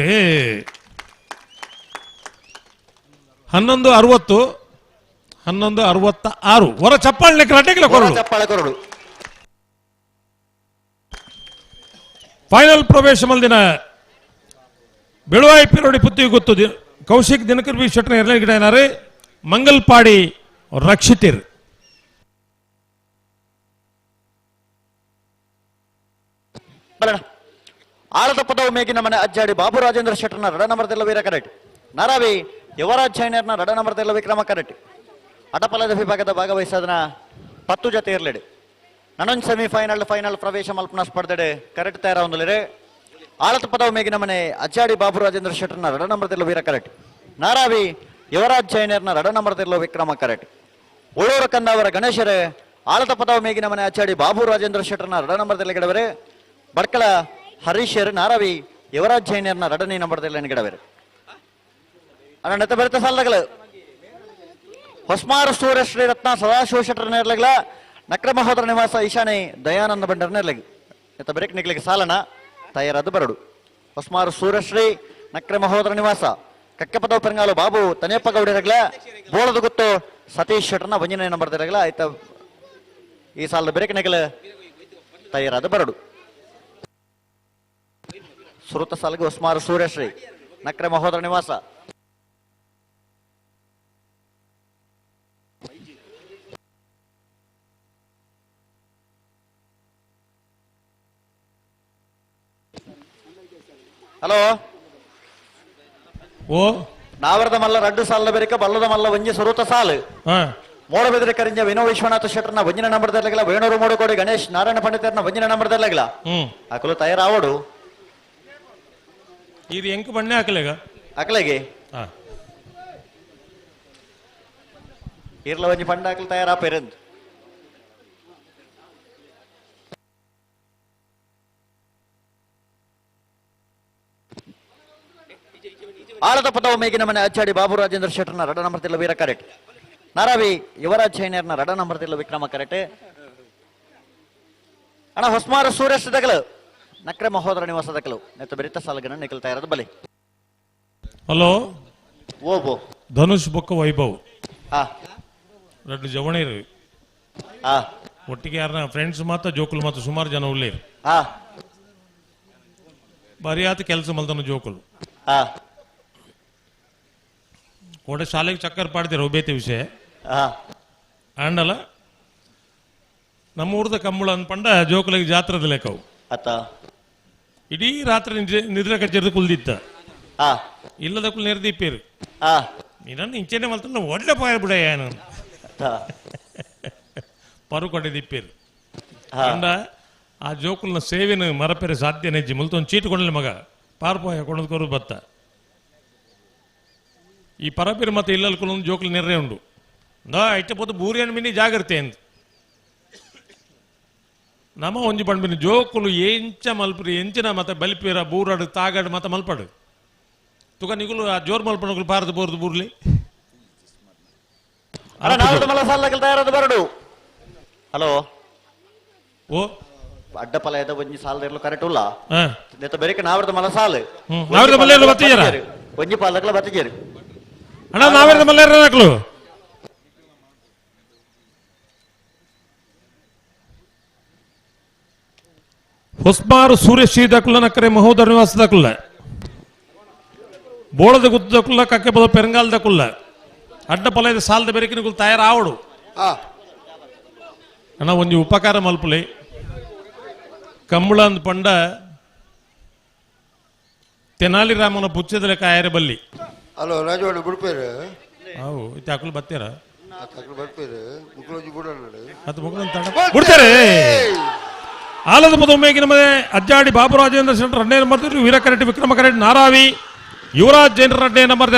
11:66 ಹೊರ ಚಪ್ಪಾಳೆ ಕೊರಡು ಫೈನಲ್ ಪ್ರವೇಶ ಮಲ್ದಿನ ಬೆಳವಾಯಿ ಪಿರೋಡಿ ಪುತ್ತಿ ಗೊತ್ತು ಕೌಶಿಕ್ ದಿನಕರ್ ಬಿ ಶೆಟ್ನ ಎರಡನೇ ಏನಾರೆ ಮಂಗಲ್ಪಾಡಿ ರಕ್ಷಿತಿರ್ ಆಳದ ಪದವು ಮೇಗಿನ ಮನೆ ಅಜ್ಜಾಡಿ ಬಾಬು ರಾಜೇಂದ್ರ ಶೆಟ್ಟರ್ನ ರಡ ನಂಬರ್ದೆಲ್ಲ ವೀರ ಕರೆಟ್ ನಾರಾವಿ ಯುವರಾಜ್ ಚೈನರ್ನ ರಡ ನಂಬರ್ದೆಲ್ಲ ವಿಕ್ರಮ ಕರೆಟ್ ಅಟಪಲದ ವಿಭಾಗದ ಭಾಗವಹಿಸೋದನ್ನ 10 ಜೊತೆ ಇರ್ಲಿಡಿ ನನೊಂದು ಸೆಮಿಫೈನಲ್ ಫೈನಲ್ ಪ್ರವೇಶ ಮಲ್ಪನ ಸ್ಪರ್ಧೆಡೆ ಕರೆಟ್ ತಯಾರ ಒಂದಲಿರೆ ಆಳದ ಪದವು ಮೇಗಿನ ಮನೆ ಅಜ್ಜಾಡಿ ಬಾಬು ರಾಜೇಂದ್ರ ಶೆಟ್ಟರ್ನ ರಡ ನಂಬರ್ದೆಲ್ಲ ವೀರ ಕರೆಟ್ ನಾರಾವಿ ಯುವರಾಜ್ ಚೈನರ್ನ ರಡ ನಂಬರ್ದೆಲ್ಲ ವಿಕ್ರಮ ಕರೆಟ್ ಉಳೂರು ಕಂದಾವರ ಗಣೇಶರೇ ಆಳದ ಪದವು ಮೇಗಿನ ಮನೆ ಅಜ್ಜಾಡಿ ಬಾಬು ರಾಜೇಂದ್ರ ಶೆಟ್ಟರ್ನ ರಡ ನಂಬರ್ದೆಲ್ಲ ಗಿಡವರೆ ಬಡ್ಕಳ ಹರೀಶರ್ ನಾರಾವಿ ಯುವರಾಜ್ ಜೈನರ್ನ ರಡನೇ ನಂಬರ್ದೆಲ್ಲ ಗಿಡವೇರು ಅಣ್ಣ ಬರುತ್ತೆ ಸಾಲದಗಳು ಹೊಸ್ಮಾರು ಸೂರ್ಯಶ್ರೀ ರತ್ನ ಸದಾಶಿವ ಶೆಟ್ಟರ್ ನೇರ್ಲಗ್ಲ ನಕ್ರ ಮಹೋದರ ನಿವಾಸ ಈಶಾನೆ ದಯಾನಂದ ಬಂಡರ್ ನೇರ್ಲಗಿ ಎತ್ತ ಬ್ರೇಕ್ ನಿಗ್ಲಿಕ್ಕೆ ಸಾಲನ ತಯಾರದು ಬರಡು ಹೊಸ್ಮಾರು ಸೂರ್ಯಶ್ರೀ ನಕ್ರ ಮಹೋದರ ನಿವಾಸ ಕಕ್ಕೆಪದ ಪೆರಂಗಾಲು ಬಾಬು ತನೇಪ್ಪ ಗೌಡಿರಗ್ಲ ಬೋಳದ ಗೊತ್ತು ಸತೀಶ್ ಶೆಟ್ಟರ್ನ ಒಂಜನೇ ನಂಬರ್ದಿರಗ್ಲ ಆಯ್ತ ಈ ಸಾಲದ ಬ್ರೇಕ್ ನಿಗ್ಲ ತಯಾರದು ಬರಡು ಸುರುತ ಸಾಲಿಗೆ ಹೊಸ್ಮಾರು ಸೂರ್ಯಶ್ರೀ ನಕ್ರೆ ಮಹೋದರ ನಿವಾಸ ಹಲೋ ನಾವರದ ಮಲ್ಲ ರಡ್ಡು ಸಾಲ ಬೇರಿಕ ಬಲ್ಲದ ಮಲ್ಲ ಒಂಜಿ ಸುರುತ ಸಾಲು ಮೋಡಬೆದರೆ ಕರಿಂಜ ವಿನೋ ವಿಶ್ವನಾಥ ಶೆಟ್ಟರ್ನ ಒಂಜಿನ ನಂಬರ್ದರ್ಲಾಗಿಲ್ಲ ವೇಣೂರು ಮೂಡುಕೋಡಿ ಗಣೇಶ್ ನಾರಾಯಣ ಪಂಡಿತರ್ನ ಒಂಜಿನ ನಂಬರ್ದರ್ಲಾಗಿಲ್ಲ ಆಕಲು ತಯಾರಾವಡು ಇದು ಎಂಕ ಬಣ್ಣೆ ಹಾಕಲೆಗೆ ಇರ್ಲ ಒಂಜಿ ಪಂಡ ಹಾಕಲು ತಯಾರಾಪೇರೆಂದು ಆಳದ ಪದವು ಮೇಗಿನ ಮನೆ ಅಚ್ಚಾಡಿ ಬಾಬು ರಾಜೇಂದ್ರ ಶೆಟ್ಟರ್ನ ರಡ ನಂಬರ್ತಿಲ್ಲ ವೀರ ಕರೆಟ್ ನಾರಾವಿ ಯುವರಾಜ್ ಚೈನರ್ನ ರಡ ನಂಬರ್ತಿಲ್ಲ ವಿಕ್ರಮ ಕರೆಟ್ ಅಣ್ಣ ಹೊಸ್ಮಾರ ಸೂರ್ಯಸ್ ದಗಲು ನಕ್ರೆ ಮಹೋದರ ನಿವಾಸ ದಗಲು ನೆತ್ತ ಬೆರಿತ ಸಾಲಗನ ನಿಕಲ್ತಾ ಇರೋದು ಬಲಿ ಹಲೋ ಓ ಧನುಷ್ ಬೊಕ್ಕ ವೈಭವ್ ರಡ್ಡು ಜವಣೇರು ಒಟ್ಟಿಗೆ ಯಾರನ್ನ ಫ್ರೆಂಡ್ಸ್ ಮಾತ್ರ ಜೋಕುಲು ಮಾತ್ರ ಸುಮಾರು ಜನ ಉಳ್ಳೇರು ಬರಿಯಾತ ಕೆಲಸ ಮಲ್ತನ ಜೋಕುಲು ಕೋಡೆ ಶಾಲೆಗೆ ಚಕ್ಕರ್ ಪಾಡ್ದಿರ ಬೇತೆ ವಿಷಯ ಆಂಡಲ ನಮ್ಮ ಊರದ ಕಂಬಳ ಅನ್ಪಂಡ ಜೋಕುಲಿಗೆ ಜಾತ್ರದ ಲೆಕ್ಕವು ಇಡೀ ರಾತ್ರಿ ನಿದ್ರೆ ಕಚ್ಚೇರಿ ಕುಲ್ದಿತ್ತ ಇಲ್ಲದ ಕುಲ್ ನೆರೆದಿಪ್ಪೇರು ನೀನನ್ನು ಇಂಚೆನೆ ಮಲ್ತ ಒಳ್ಳೆ ಪಾಯ ಬಿಡ ಏನು ಪರುಕೊಡೆ ದಿಪ್ಪೇರು ಅಂಡ ಆ ಜೋಕುಲ್ನ ಸೇವೆನ ಮರಪೆರೆ ಸಾಧ್ಯ ನೆಜ್ಜಿ ಮುಲ್ತೊಂದು ಚೀಟ್ ಕೊಂಡಲೆ ಮಗ ಪಾರ್ಪೋಯ ಕೊಂಡದ್ಕೊರು ಬತ್ತ ಈ ಪರಪೇರು ಮತ್ತೆ ಇಲ್ಲಲ್ಕೊಂಡೊಂದು ಜೋಕುಲು ನೆರ್ರೆ ಉಂಡು ಐಟ ಪೋತು ಬೂರಿಯನ್ ಮಿನಿ ಜಾಗ್ರತೆ ಅಂತ ನಮ್ಮ ಒಂಜಿ ಪಂಡ್ಬಿನ ಜೋಕುಲು ಎಂಚ ಮಲ್ಪರಿ ಎಂಚಿನ ಮತ್ತೆ ಬಲಿಪೇರ ಬೂರಾಡು ತಾಗಾಡು ಮತ್ತೆ ಮಲ್ಪಡು ತುಕ ನಿಗುಲು ಆ ಜೋರ್ ಮಲ್ಪಣಗಳು ಪಾರದು ಬೋರ್ದು ಬೂರ್ಲಿ ತಯಾರಾದ ಬರಡು ಹಲೋ ಓ ಅಡ್ಡಪಲ ಎದ ಒಂಜಿ ಸಾಲದ ಕರೆಕ್ಟ್ ಉಲ್ಲ ನೆತ್ತ ಬೆರಿಕೆ ನಾವರ್ದ ಮಲ ಸಾಲು ನಾವರ್ದ ಮಲ್ಲೇರು ಬತ್ತಿಜಾರ ಒಂಜಿ ಪಾಲದಕ್ಲ ಬತ್ತಿಜೇರು ಅಣ್ಣ ನಾವರ್ದ ಮಲ್ಲೇರು ನಾಕ್ಲು ಹೊಸ್ಮಾರು ಸೂರ್ಯಶ್ರೀ ದಕ್ಕುಲ ನಕ್ಕರೆ ಮಹೋದರ ನಿವಾಸ ದಕ್ಕುಲ ಬೋಳದ ಗುತ್ತು ದಕ್ಕುಲ ಕಕ್ಕೆ ಬದ ಪೆರಂಗಾಲ್ ದಕ್ಕುಲ ಅಡ್ಡಪಲದ ಸಾಲದ ಬೆರಕಿನ ತಯಾರಾವಡು ಅಣ್ಣ ಒಂಜಿ ಉಪಕಾರ ಮಲ್ಪುಲೆ ಕಂಬಳ ಅಂದ್ ಪಂಡ ತೆನಾಲಿ ರಾಮನ ಪುಚ್ಚದ ಕಾಯರೆ ಬಲ್ಲಿ ಹಲೋ ರಾಜವಾಡ ಬಿಡ್ಪೇರು ಅವು ಅಕ್ಕಲು ಬತ್ತೀರ ಬರ್ಪೇರು ಮುಕ್ಳೋಜಿ ಬಿಡೋಣ ಅದು ಮುಗ್ಳು ಬಿಡ್ತಾರೆ ಆಲದ ಪದೊಮ್ಮೆಗೆ ನಮ್ಮದೇ ಅಜ್ಜಾಡಿ ಬಾಬು ರಾಜೇಂದ್ರ ಶೆಟ್ಟರ್ 2ನೇ ನಂಬರ್ ವೀರಕರೆಡ್ಡಿ ವಿಕ್ರಮ ಕರೆಡ್ಡಿ ನಾರಾವಿ ಯುವರಾಜ್ ಜೈನರ 2ನೇ ನಂಬರ್